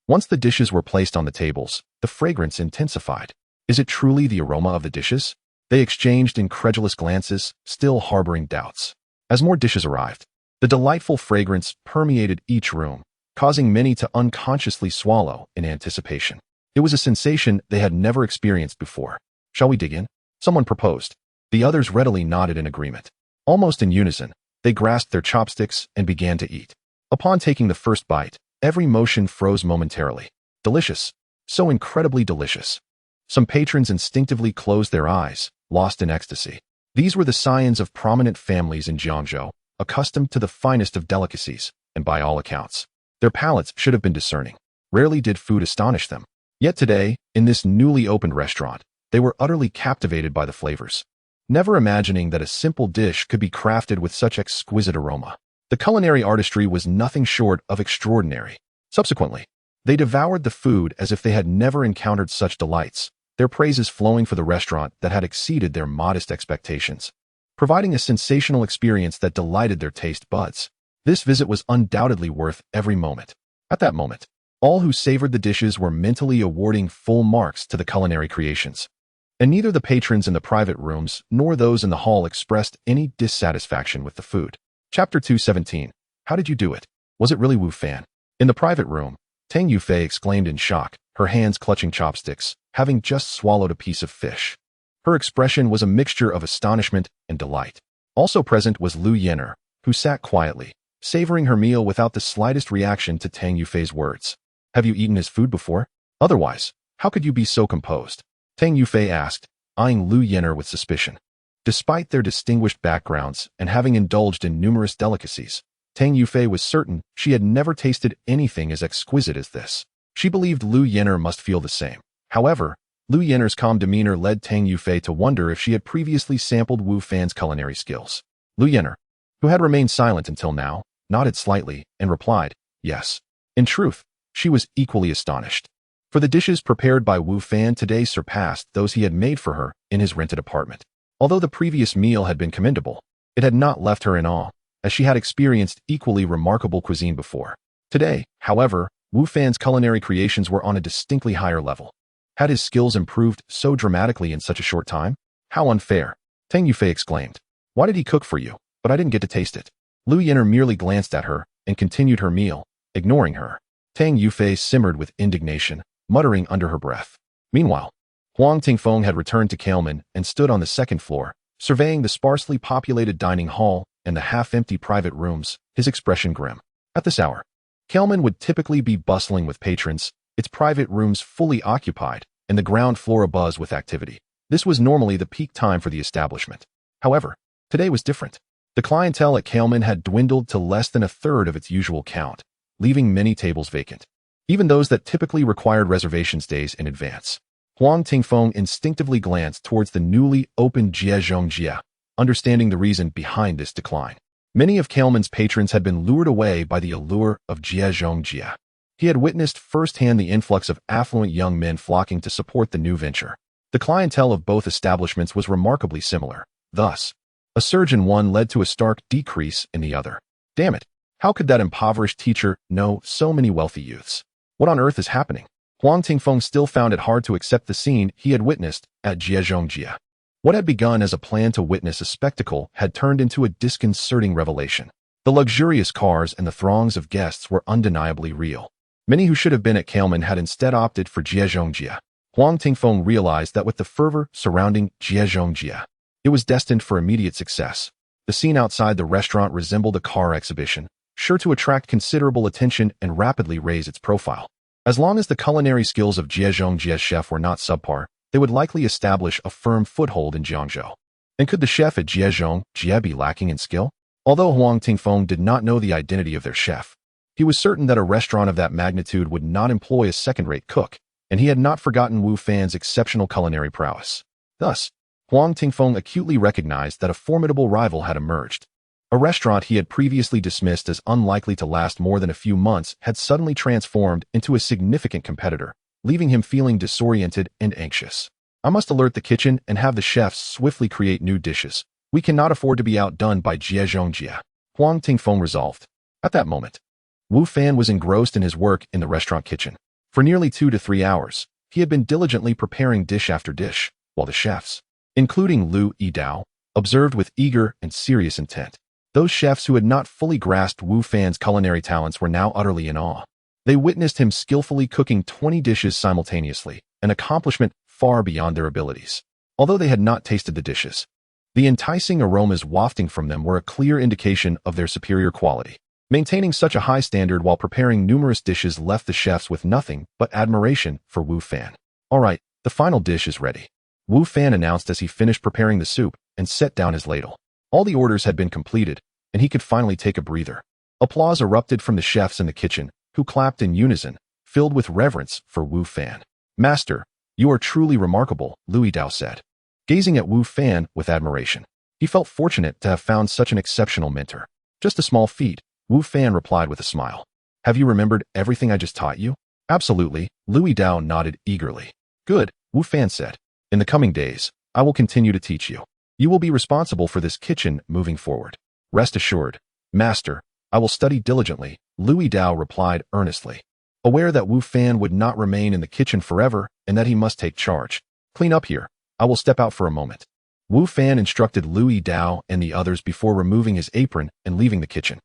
Once the dishes were placed on the tables, the fragrance intensified. Is it truly the aroma of the dishes? They exchanged incredulous glances, still harboring doubts. As more dishes arrived, the delightful fragrance permeated each room, causing many to unconsciously swallow in anticipation. It was a sensation they had never experienced before. Shall we dig in? Someone proposed. The others readily nodded in agreement. Almost in unison, they grasped their chopsticks and began to eat. Upon taking the first bite, every motion froze momentarily. Delicious. So incredibly delicious. Some patrons instinctively closed their eyes, lost in ecstasy. These were the scions of prominent families in Jiangzhou, accustomed to the finest of delicacies, and by all accounts, their palates should have been discerning. Rarely did food astonish them. Yet today, in this newly opened restaurant, they were utterly captivated by the flavors, never imagining that a simple dish could be crafted with such exquisite aroma. The culinary artistry was nothing short of extraordinary. Subsequently, they devoured the food as if they had never encountered such delights, their praises flowing for the restaurant that had exceeded their modest expectations, providing a sensational experience that delighted their taste buds. This visit was undoubtedly worth every moment. At that moment, all who savored the dishes were mentally awarding full marks to the culinary creations. And neither the patrons in the private rooms nor those in the hall expressed any dissatisfaction with the food. Chapter 217. How did you do it? Was it really Wu Fan? In the private room, Tang Yufei exclaimed in shock, her hands clutching chopsticks, having just swallowed a piece of fish. Her expression was a mixture of astonishment and delight. Also present was Lu Yener, who sat quietly, savoring her meal without the slightest reaction to Tang Yufei's words. Have you eaten his food before? Otherwise, how could you be so composed? Tang Yufei asked, eyeing Lu Yener with suspicion. Despite their distinguished backgrounds and having indulged in numerous delicacies, Tang Yufei was certain she had never tasted anything as exquisite as this. She believed Lu Yener must feel the same. However, Lu Yener's calm demeanor led Tang Yufei to wonder if she had previously sampled Wu Fan's culinary skills. Lu Yener, who had remained silent until now, nodded slightly and replied, yes. In truth, she was equally astonished. For the dishes prepared by Wu Fan today surpassed those he had made for her in his rented apartment. Although the previous meal had been commendable, it had not left her in awe, as she had experienced equally remarkable cuisine before. Today, however, Wu Fan's culinary creations were on a distinctly higher level. Had his skills improved so dramatically in such a short time? How unfair! Tang Yufei exclaimed. Why did he cook for you? But I didn't get to taste it. Lu Yener merely glanced at her and continued her meal, ignoring her. Tang Yufei simmered with indignation, muttering under her breath. Meanwhile, Huang Tingfeng had returned to Kailman and stood on the second floor, surveying the sparsely populated dining hall and the half-empty private rooms, his expression grim. At this hour, Kailman would typically be bustling with patrons, its private rooms fully occupied, and the ground floor abuzz with activity. This was normally the peak time for the establishment. However, today was different. The clientele at Kailman had dwindled to less than a third of its usual count, leaving many tables vacant, even those that typically required reservations days in advance. Huang Tingfeng instinctively glanced towards the newly opened Jiezhongjia, understanding the reason behind this decline. Many of Kailman's patrons had been lured away by the allure of Jiezhongjia. He had witnessed firsthand the influx of affluent young men flocking to support the new venture. The clientele of both establishments was remarkably similar. Thus, a surge in one led to a stark decrease in the other. Damn it! How could that impoverished teacher know so many wealthy youths? What on earth is happening? Huang Tingfeng still found it hard to accept the scene he had witnessed at Jiezhongjia. What had begun as a plan to witness a spectacle had turned into a disconcerting revelation. The luxurious cars and the throngs of guests were undeniably real. Many who should have been at Kailman had instead opted for Jiezhongjia. Huang Tingfeng realized that with the fervor surrounding Jiezhongjia, it was destined for immediate success. The scene outside the restaurant resembled a car exhibition, sure to attract considerable attention and rapidly raise its profile. As long as the culinary skills of Jiezhongjia's chef were not subpar, they would likely establish a firm foothold in Jiangzhou. And could the chef at Jiezhongjie be lacking in skill? Although Huang Tingfeng did not know the identity of their chef, he was certain that a restaurant of that magnitude would not employ a second-rate cook, and he had not forgotten Wu Fan's exceptional culinary prowess. Thus, Huang Tingfeng acutely recognized that a formidable rival had emerged. A restaurant he had previously dismissed as unlikely to last more than a few months had suddenly transformed into a significant competitor, leaving him feeling disoriented and anxious. I must alert the kitchen and have the chefs swiftly create new dishes. We cannot afford to be outdone by Jiezhongjie, Huang Tingfeng resolved. At that moment, Wu Fan was engrossed in his work in the restaurant kitchen. For nearly 2 to 3 hours, he had been diligently preparing dish after dish, while the chefs, including Lu Yidao, observed with eager and serious intent. Those chefs who had not fully grasped Wu Fan's culinary talents were now utterly in awe. They witnessed him skillfully cooking 20 dishes simultaneously, an accomplishment far beyond their abilities. Although they had not tasted the dishes, the enticing aromas wafting from them were a clear indication of their superior quality. Maintaining such a high standard while preparing numerous dishes left the chefs with nothing but admiration for Wu Fan. All right, the final dish is ready, Wu Fan announced as he finished preparing the soup and set down his ladle. All the orders had been completed, and he could finally take a breather. Applause erupted from the chefs in the kitchen, who clapped in unison, filled with reverence for Wu Fan. Master, you are truly remarkable, Lu Yidao said, gazing at Wu Fan with admiration. He felt fortunate to have found such an exceptional mentor. Just a small feat, Wu Fan replied with a smile. Have you remembered everything I just taught you? Absolutely, Lu Yidao nodded eagerly. Good, Wu Fan said. In the coming days, I will continue to teach you. You will be responsible for this kitchen moving forward. Rest assured, Master, I will study diligently, Lu Yidao replied earnestly. Aware that Wu Fan would not remain in the kitchen forever and that he must take charge. Clean up here. I will step out for a moment. Wu Fan instructed Lu Yidao and the others before removing his apron and leaving the kitchen.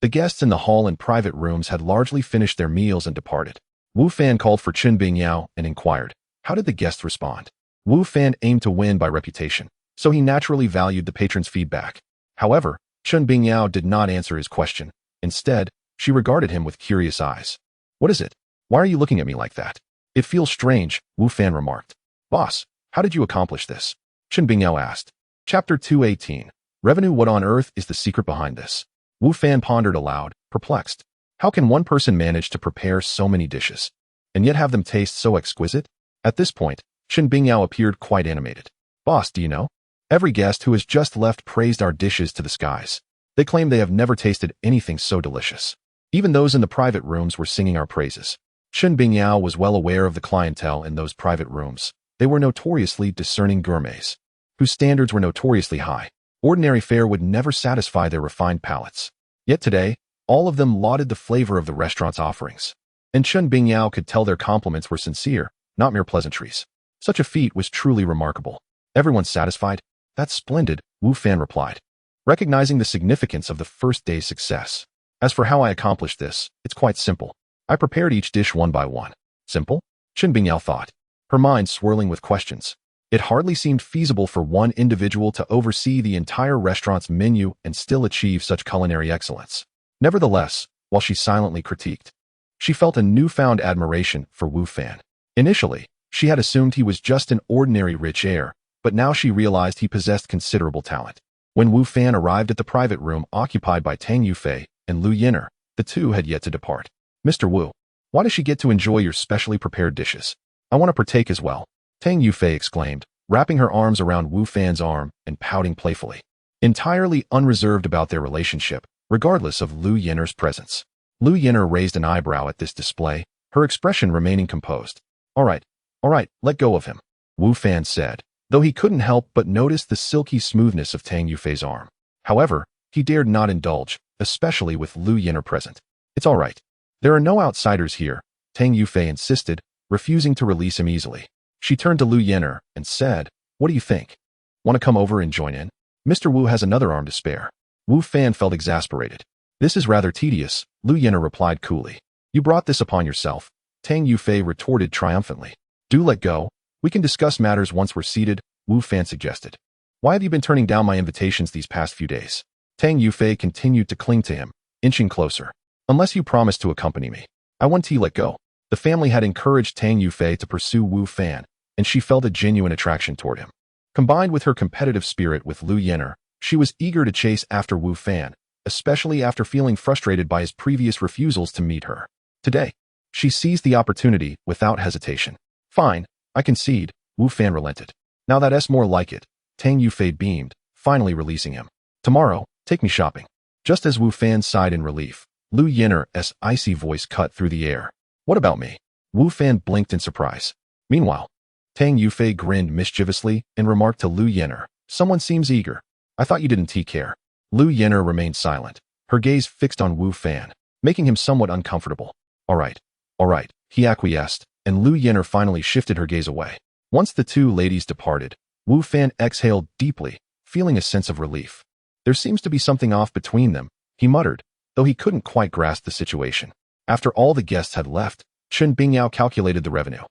The guests in the hall and private rooms had largely finished their meals and departed. Wu Fan called for Chen Bingyao and inquired, how did the guests respond? Wu Fan aimed to win by reputation, so he naturally valued the patron's feedback. However, Chen Bingyao did not answer his question. Instead, she regarded him with curious eyes. What is it? Why are you looking at me like that? It feels strange, Wu Fan remarked. Boss, how did you accomplish this? Chen Bingyao asked. Chapter 218. Revenue. What on earth is the secret behind this? Wu Fan pondered aloud, perplexed. How can one person manage to prepare so many dishes, and yet have them taste so exquisite? At this point, Chen Bingyao appeared quite animated. Boss, do you know? Every guest who has just left praised our dishes to the skies. They claim they have never tasted anything so delicious. Even those in the private rooms were singing our praises. Chen Bingyao was well aware of the clientele in those private rooms. They were notoriously discerning gourmets, whose standards were notoriously high. Ordinary fare would never satisfy their refined palates. Yet today, all of them lauded the flavor of the restaurant's offerings. And Chen Bingyao could tell their compliments were sincere, not mere pleasantries. Such a feat was truly remarkable. Everyone satisfied? That's splendid, Wu Fan replied, recognizing the significance of the first day's success. As for how I accomplished this, it's quite simple. I prepared each dish one by one. Simple? Chen Bingyao thought, her mind swirling with questions. It hardly seemed feasible for one individual to oversee the entire restaurant's menu and still achieve such culinary excellence. Nevertheless, while she silently critiqued, she felt a newfound admiration for Wu Fan. Initially, she had assumed he was just an ordinary rich heir, but now she realized he possessed considerable talent. When Wu Fan arrived at the private room occupied by Tang Yufei and Lu Yin'er, the two had yet to depart. Mr. Wu, why does she get to enjoy your specially prepared dishes? I want to partake as well, Tang Yufei exclaimed, wrapping her arms around Wu Fan's arm and pouting playfully. Entirely unreserved about their relationship, regardless of Lu Yin'er's presence. Lu Yin'er raised an eyebrow at this display, her expression remaining composed. All right, let go of him, Wu Fan said, though he couldn't help but notice the silky smoothness of Tang Yufei's arm. However, he dared not indulge, especially with Lu Yin'er present. It's all right. There are no outsiders here, Tang Yufei insisted, refusing to release him easily. She turned to Lu Yin'er and said, what do you think? Want to come over and join in? Mr. Wu has another arm to spare. Wu Fan felt exasperated. This is rather tedious, Lu Yin'er replied coolly. You brought this upon yourself, Tang Yufei retorted triumphantly. Do let go. We can discuss matters once we're seated, Wu Fan suggested. Why have you been turning down my invitations these past few days? Tang Yufei continued to cling to him, inching closer. Unless you promise to accompany me, I want to let go. The family had encouraged Tang Yufei to pursue Wu Fan, and she felt a genuine attraction toward him. Combined with her competitive spirit with Lu Yenner, she was eager to chase after Wu Fan, especially after feeling frustrated by his previous refusals to meet her. Today, she seized the opportunity without hesitation. Fine, I concede, Wu Fan relented. Now that's more like it, Tang Yufei beamed, finally releasing him. Tomorrow, take me shopping. Just as Wu Fan sighed in relief, Lu Yenner's icy voice cut through the air. What about me? Wu Fan blinked in surprise. Meanwhile, Tang Yufei grinned mischievously and remarked to Lu Yenner, someone seems eager. I thought you didn't take care. Lu Yenner remained silent, her gaze fixed on Wu Fan, making him somewhat uncomfortable. All right, he acquiesced, and Lu Yenner finally shifted her gaze away. Once the two ladies departed, Wu Fan exhaled deeply, feeling a sense of relief. There seems to be something off between them, he muttered, though he couldn't quite grasp the situation. After all the guests had left, Chen Bingyao calculated the revenue,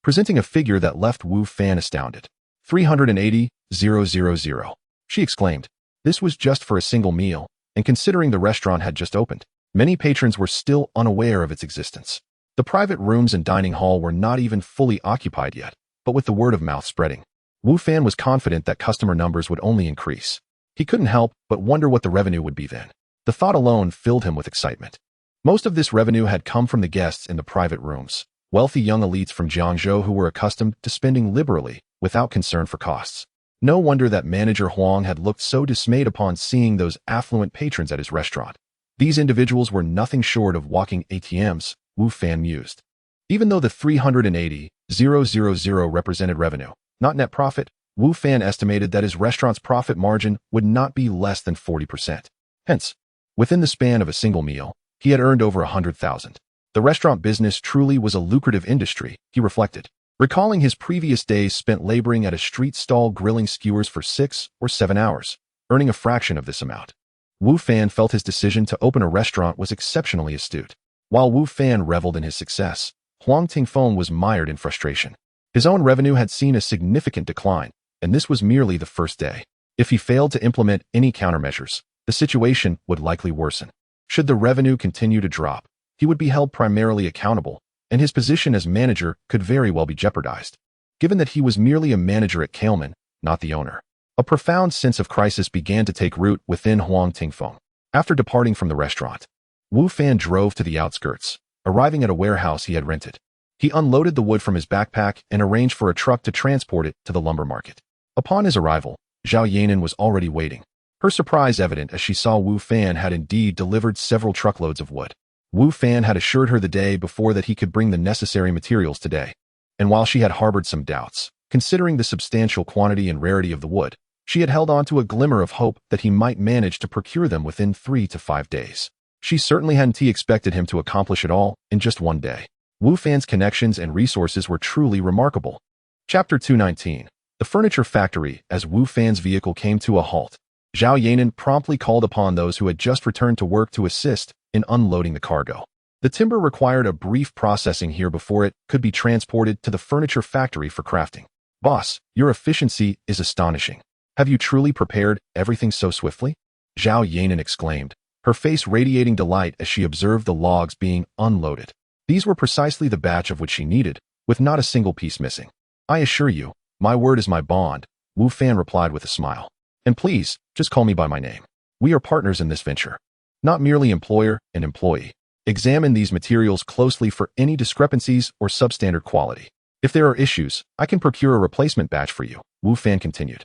presenting a figure that left Wu Fan astounded. 380,000. She exclaimed. This was just for a single meal, and considering the restaurant had just opened, many patrons were still unaware of its existence. The private rooms and dining hall were not even fully occupied yet, but with the word of mouth spreading, Wu Fan was confident that customer numbers would only increase. He couldn't help but wonder what the revenue would be then. The thought alone filled him with excitement. Most of this revenue had come from the guests in the private rooms, wealthy young elites from Jiangzhou who were accustomed to spending liberally without concern for costs. No wonder that manager Huang had looked so dismayed upon seeing those affluent patrons at his restaurant. These individuals were nothing short of walking ATMs, Wu Fan mused. Even though the 380,000 represented revenue, not net profit, Wu Fan estimated that his restaurant's profit margin would not be less than 40%. Hence, within the span of a single meal, he had earned over 100,000. The restaurant business truly was a lucrative industry, he reflected, recalling his previous days spent laboring at a street stall grilling skewers for 6 or 7 hours, earning a fraction of this amount. Wu Fan felt his decision to open a restaurant was exceptionally astute. While Wu Fan reveled in his success, Huang Tingfeng was mired in frustration. His own revenue had seen a significant decline, and this was merely the first day. If he failed to implement any countermeasures, the situation would likely worsen. Should the revenue continue to drop, he would be held primarily accountable, and his position as manager could very well be jeopardized. Given that he was merely a manager at Kailman, not the owner, a profound sense of crisis began to take root within Huang Tingfeng. After departing from the restaurant, Wu Fan drove to the outskirts, arriving at a warehouse he had rented. He unloaded the wood from his backpack and arranged for a truck to transport it to the lumber market. Upon his arrival, Zhao Yanan was already waiting, her surprise evident as she saw Wu Fan had indeed delivered several truckloads of wood. Wu Fan had assured her the day before that he could bring the necessary materials today, and while she had harbored some doubts, considering the substantial quantity and rarity of the wood, she had held on to a glimmer of hope that he might manage to procure them within 3 to 5 days. She certainly hadn't expected him to accomplish it all in just one day. Wu Fan's connections and resources were truly remarkable. Chapter 219. The Furniture Factory. As Wu Fan's vehicle came to a halt, Zhao Yanan promptly called upon those who had just returned to work to assist in unloading the cargo. The timber required a brief processing here before it could be transported to the furniture factory for crafting. Boss, your efficiency is astonishing. Have you truly prepared everything so swiftly? Zhao Yanan exclaimed, her face radiating delight as she observed the logs being unloaded. These were precisely the batch of which she needed, with not a single piece missing. I assure you, my word is my bond, Wu Fan replied with a smile. And please, just call me by my name. We are partners in this venture, not merely employer and employee. Examine these materials closely for any discrepancies or substandard quality. If there are issues, I can procure a replacement batch for you, Wu Fan continued.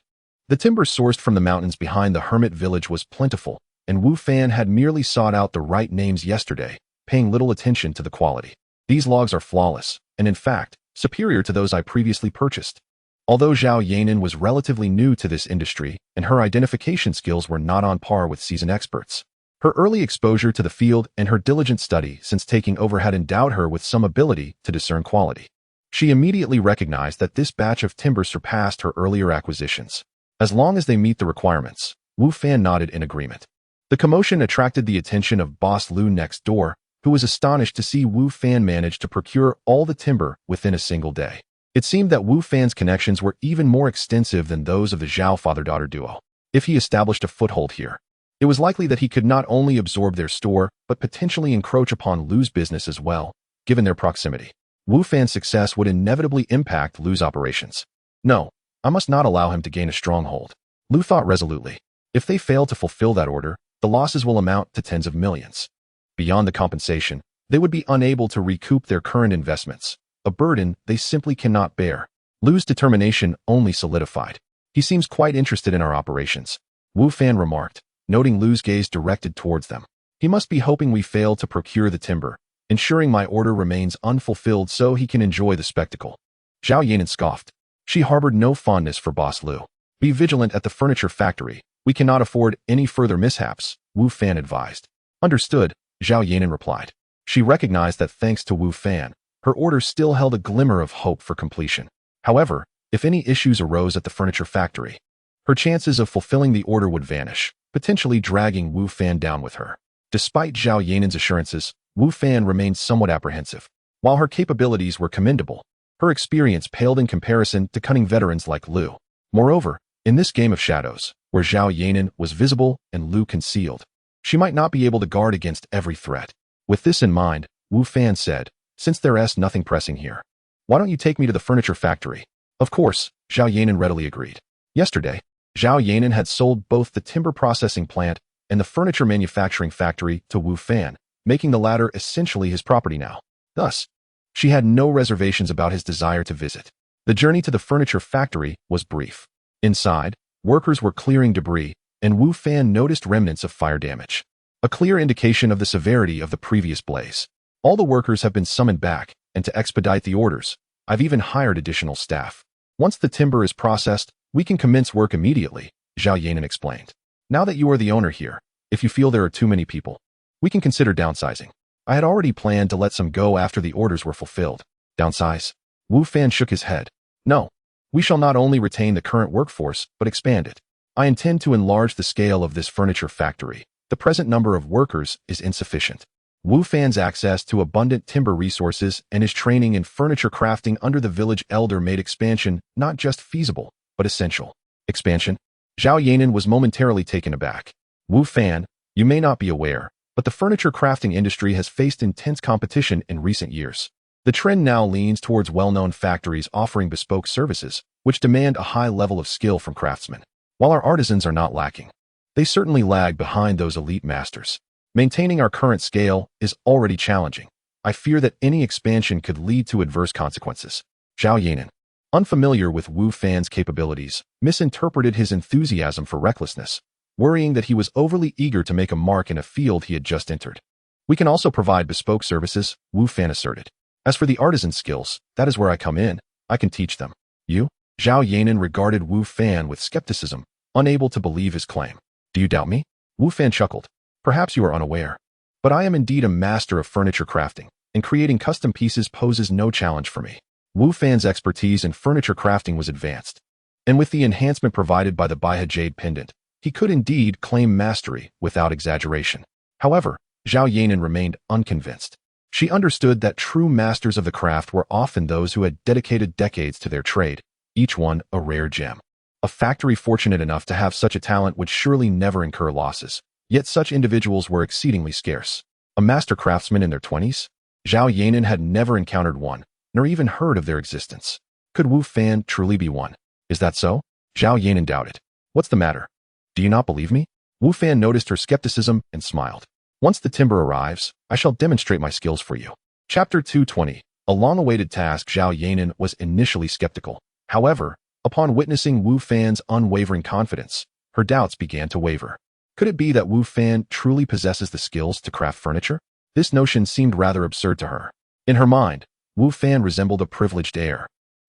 The timber sourced from the mountains behind the hermit village was plentiful, and Wu Fan had merely sought out the right names yesterday, paying little attention to the quality. These logs are flawless, and in fact, superior to those I previously purchased. Although Zhao Yanan was relatively new to this industry, and her identification skills were not on par with seasoned experts, her early exposure to the field and her diligent study since taking over had endowed her with some ability to discern quality. She immediately recognized that this batch of timber surpassed her earlier acquisitions. As long as they meet the requirements, Wu Fan nodded in agreement. The commotion attracted the attention of Boss Lu next door, who was astonished to see Wu Fan manage to procure all the timber within a single day. It seemed that Wu Fan's connections were even more extensive than those of the Zhao father-daughter duo. If he established a foothold here, It was likely that he could not only absorb their store, but potentially encroach upon Lu's business as well, given their proximity. Wu Fan's success would inevitably impact Lu's operations. No, I must not allow him to gain a stronghold. Lu thought resolutely. If they fail to fulfill that order, the losses will amount to tens of millions. Beyond the compensation, they would be unable to recoup their current investments, a burden they simply cannot bear. Lu's determination only solidified. He seems quite interested in our operations, Wu Fan remarked, noting Lu's gaze directed towards them. He must be hoping we fail to procure the timber, ensuring my order remains unfulfilled so he can enjoy the spectacle. Zhao Yanan scoffed. She harbored no fondness for Boss Lu. Be vigilant at the furniture factory. We cannot afford any further mishaps, Wu Fan advised. Understood, Zhao Yanan replied. She recognized that thanks to Wu Fan, her order still held a glimmer of hope for completion. However, if any issues arose at the furniture factory, her chances of fulfilling the order would vanish, potentially dragging Wu Fan down with her. Despite Zhao Yanan's assurances, Wu Fan remained somewhat apprehensive. While her capabilities were commendable, her experience paled in comparison to cunning veterans like Lu. Moreover, in this game of shadows, where Zhao Yanan was visible and Lu concealed, she might not be able to guard against every threat. With this in mind, Wu Fan said, since there's nothing pressing here, why don't you take me to the furniture factory? Of course, Zhao Yanan readily agreed. Yesterday, Zhao Yanan had sold both the timber processing plant and the furniture manufacturing factory to Wu Fan, making the latter essentially his property now. Thus, she had no reservations about his desire to visit. The journey to the furniture factory was brief. Inside, workers were clearing debris, and Wu Fan noticed remnants of fire damage, a clear indication of the severity of the previous blaze. All the workers have been summoned back, and to expedite the orders, I've even hired additional staff. Once the timber is processed, we can commence work immediately, Zhao Yanan explained. Now that you are the owner here, if you feel there are too many people, we can consider downsizing. I had already planned to let some go after the orders were fulfilled. Downsize? Wu Fan shook his head. No. We shall not only retain the current workforce, but expand it. I intend to enlarge the scale of this furniture factory. The present number of workers is insufficient. Wu Fan's access to abundant timber resources and his training in furniture crafting under the village elder made expansion not just feasible, but essential. Expansion? Zhao Yanan was momentarily taken aback. Wu Fan, you may not be aware, but the furniture crafting industry has faced intense competition in recent years. The trend now leans towards well-known factories offering bespoke services, which demand a high level of skill from craftsmen. While our artisans are not lacking, they certainly lag behind those elite masters. Maintaining our current scale is already challenging. I fear that any expansion could lead to adverse consequences. Zhao Yanan, unfamiliar with Wu Fan's capabilities, misinterpreted his enthusiasm for recklessness, worrying that he was overly eager to make a mark in a field he had just entered. We can also provide bespoke services, Wu Fan asserted. As for the artisan skills, that is where I come in. I can teach them. You? Zhao Yanan regarded Wu Fan with skepticism, unable to believe his claim. Do you doubt me? Wu Fan chuckled. Perhaps you are unaware, but I am indeed a master of furniture crafting, and creating custom pieces poses no challenge for me. Wu Fan's expertise in furniture crafting was advanced, and with the enhancement provided by the Baihe Jade pendant, he could indeed claim mastery without exaggeration. However, Zhao Yanan remained unconvinced. She understood that true masters of the craft were often those who had dedicated decades to their trade, each one a rare gem. A factory fortunate enough to have such a talent would surely never incur losses. Yet such individuals were exceedingly scarce. A master craftsman in their 20s? Zhao Yanan had never encountered one, nor even heard of their existence. Could Wu Fan truly be one? Is that so? Zhao Yanan doubted. What's the matter? Do you not believe me? Wu Fan noticed her skepticism and smiled. Once the timber arrives, I shall demonstrate my skills for you. Chapter 220. A long-awaited task. Zhao Yanan was initially skeptical. However, upon witnessing Wu Fan's unwavering confidence, her doubts began to waver. Could it be that Wu Fan truly possesses the skills to craft furniture? This notion seemed rather absurd to her. In her mind, Wu Fan resembled a privileged heir.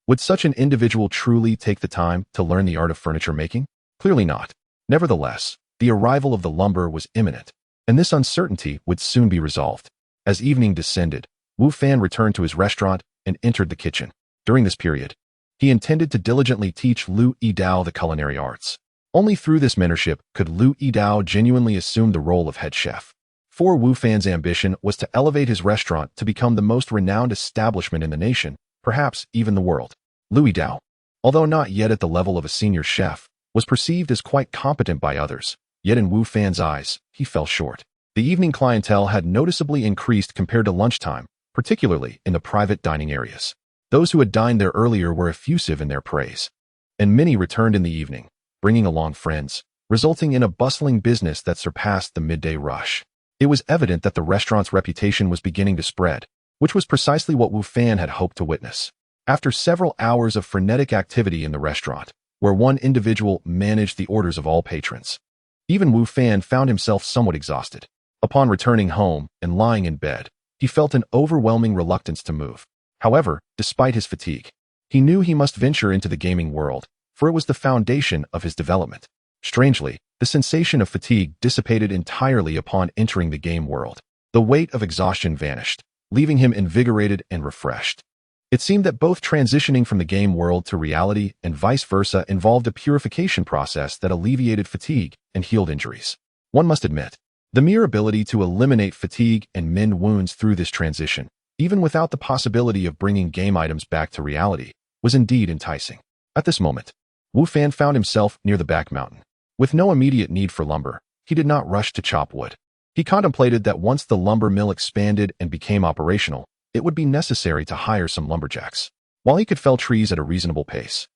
Would such an individual truly take the time to learn the art of furniture making? Clearly not. Nevertheless, the arrival of the lumber was imminent, and this uncertainty would soon be resolved. As evening descended, Wu Fan returned to his restaurant and entered the kitchen. During this period, he intended to diligently teach Lu Yidao the culinary arts. Only through this mentorship could Lu Yidao genuinely assume the role of head chef. For Wu Fan's ambition was to elevate his restaurant to become the most renowned establishment in the nation, perhaps even the world. Lu Yidao, although not yet at the level of a senior chef, was perceived as quite competent by others, Yet in Wu Fan's eyes, he fell short. The evening clientele had noticeably increased compared to lunchtime, particularly in the private dining areas. Those who had dined there earlier were effusive in their praise. And many returned in the evening, bringing along friends, resulting in a bustling business that surpassed the midday rush. It was evident that the restaurant's reputation was beginning to spread, which was precisely what Wu Fan had hoped to witness. After several hours of frenetic activity in the restaurant, where one individual managed the orders of all patrons, even Wu Fan found himself somewhat exhausted. Upon returning home and lying in bed, he felt an overwhelming reluctance to move. However, despite his fatigue, he knew he must venture into the gaming world, for it was the foundation of his development. Strangely, the sensation of fatigue dissipated entirely upon entering the game world. The weight of exhaustion vanished, leaving him invigorated and refreshed. It seemed that both transitioning from the game world to reality and vice versa involved a purification process that alleviated fatigue and healed injuries. One must admit, the mere ability to eliminate fatigue and mend wounds through this transition, even without the possibility of bringing game items back to reality, was indeed enticing. At this moment, Wu Fan found himself near the back mountain. With no immediate need for lumber, he did not rush to chop wood. He contemplated that once the lumber mill expanded and became operational, it would be necessary to hire some lumberjacks. While he could fell trees at a reasonable pace,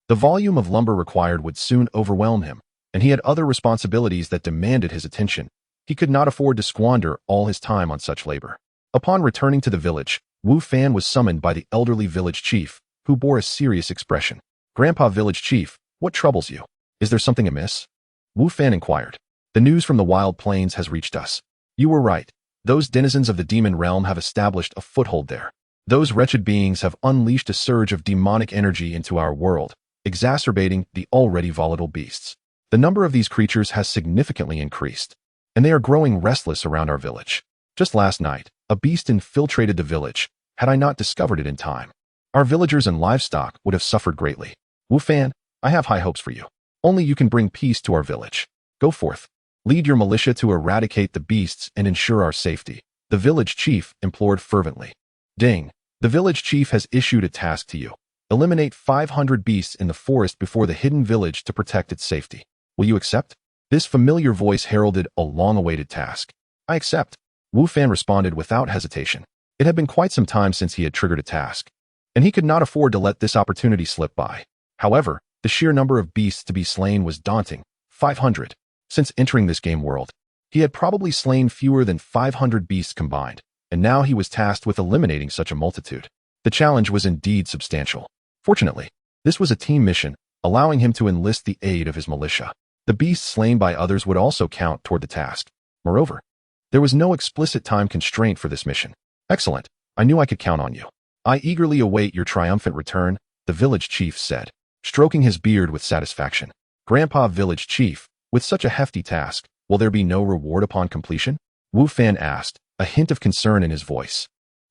the volume of lumber required would soon overwhelm him, and he had other responsibilities that demanded his attention. He could not afford to squander all his time on such labor. Upon returning to the village, Wu Fan was summoned by the elderly village chief, who bore a serious expression. "Grandpa Village Chief, what troubles you? Is there something amiss?" Wu Fan inquired. "The news from the wild plains has reached us. You were right. Those denizens of the demon realm have established a foothold there. Those wretched beings have unleashed a surge of demonic energy into our world, exacerbating the already volatile beasts. The number of these creatures has significantly increased, and they are growing restless around our village. Just last night, a beast infiltrated the village. Had I not discovered it in time, our villagers and livestock would have suffered greatly. Wu Fan, I have high hopes for you. Only you can bring peace to our village. Go forth. Lead your militia to eradicate the beasts and ensure our safety," the village chief implored fervently. "Ding. The village chief has issued a task to you. Eliminate 500 beasts in the forest before the hidden village to protect its safety. Will you accept?" This familiar voice heralded a long-awaited task. "I accept," Wu Fan responded without hesitation. It had been quite some time since he had triggered a task, and he could not afford to let this opportunity slip by. However, the sheer number of beasts to be slain was daunting. 500. Since entering this game world, he had probably slain fewer than 500 beasts combined, and now he was tasked with eliminating such a multitude. The challenge was indeed substantial. Fortunately, this was a team mission, allowing him to enlist the aid of his militia. The beasts slain by others would also count toward the task. Moreover, there was no explicit time constraint for this mission. "Excellent. I knew I could count on you. I eagerly await your triumphant return," the village chief said, stroking his beard with satisfaction. "Grandpa Village Chief, with such a hefty task, will there be no reward upon completion?" Wu Fan asked, a hint of concern in his voice.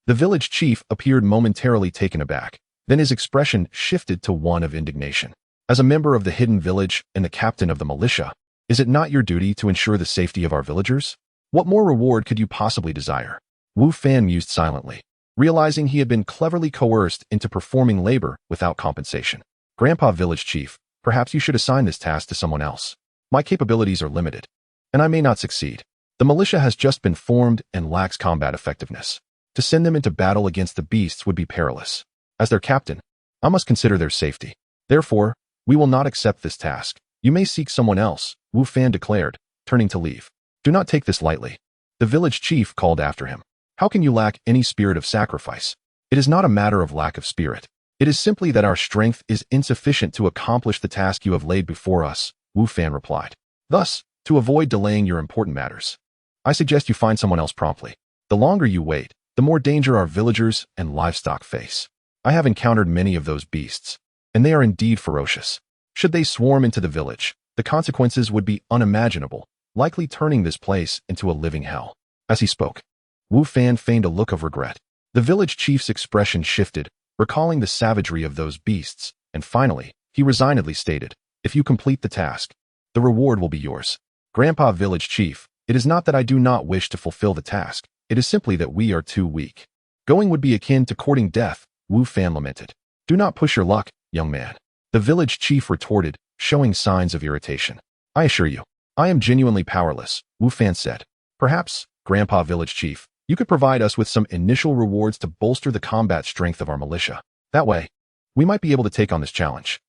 The village chief appeared momentarily taken aback. Then his expression shifted to one of indignation. "As a member of the hidden village and the captain of the militia, is it not your duty to ensure the safety of our villagers? What more reward could you possibly desire?" Wu Fan mused silently, realizing he had been cleverly coerced into performing labor without compensation. "Grandpa Village Chief, perhaps you should assign this task to someone else. My capabilities are limited, and I may not succeed. The militia has just been formed and lacks combat effectiveness. To send them into battle against the beasts would be perilous. As their captain, I must consider their safety. Therefore, we will not accept this task. You may seek someone else," Wu Fan declared, turning to leave. "Do not take this lightly." The village chief called after him. "How can you lack any spirit of sacrifice? It is not a matter of lack of spirit. It is simply that our strength is insufficient to accomplish the task you have laid before us," Wu Fan replied. "Thus, to avoid delaying your important matters, I suggest you find someone else promptly. The longer you wait, the more danger our villagers and livestock face. I have encountered many of those beasts, and they are indeed ferocious. Should they swarm into the village, the consequences would be unimaginable, likely turning this place into a living hell." As he spoke, Wu Fan feigned a look of regret. The village chief's expression shifted, recalling the savagery of those beasts, and finally, he resignedly stated, "If you complete the task, the reward will be yours." "Grandpa Village Chief, it is not that I do not wish to fulfill the task. It is simply that we are too weak. Going would be akin to courting death," Wu Fan lamented. "Do not push your luck, young man," the village chief retorted, showing signs of irritation. "I assure you, I am genuinely powerless, Wu Fan said. Perhaps, Grandpa Village Chief, you could provide us with some initial rewards to bolster the combat strength of our militia. That way, we might be able to take on this challenge.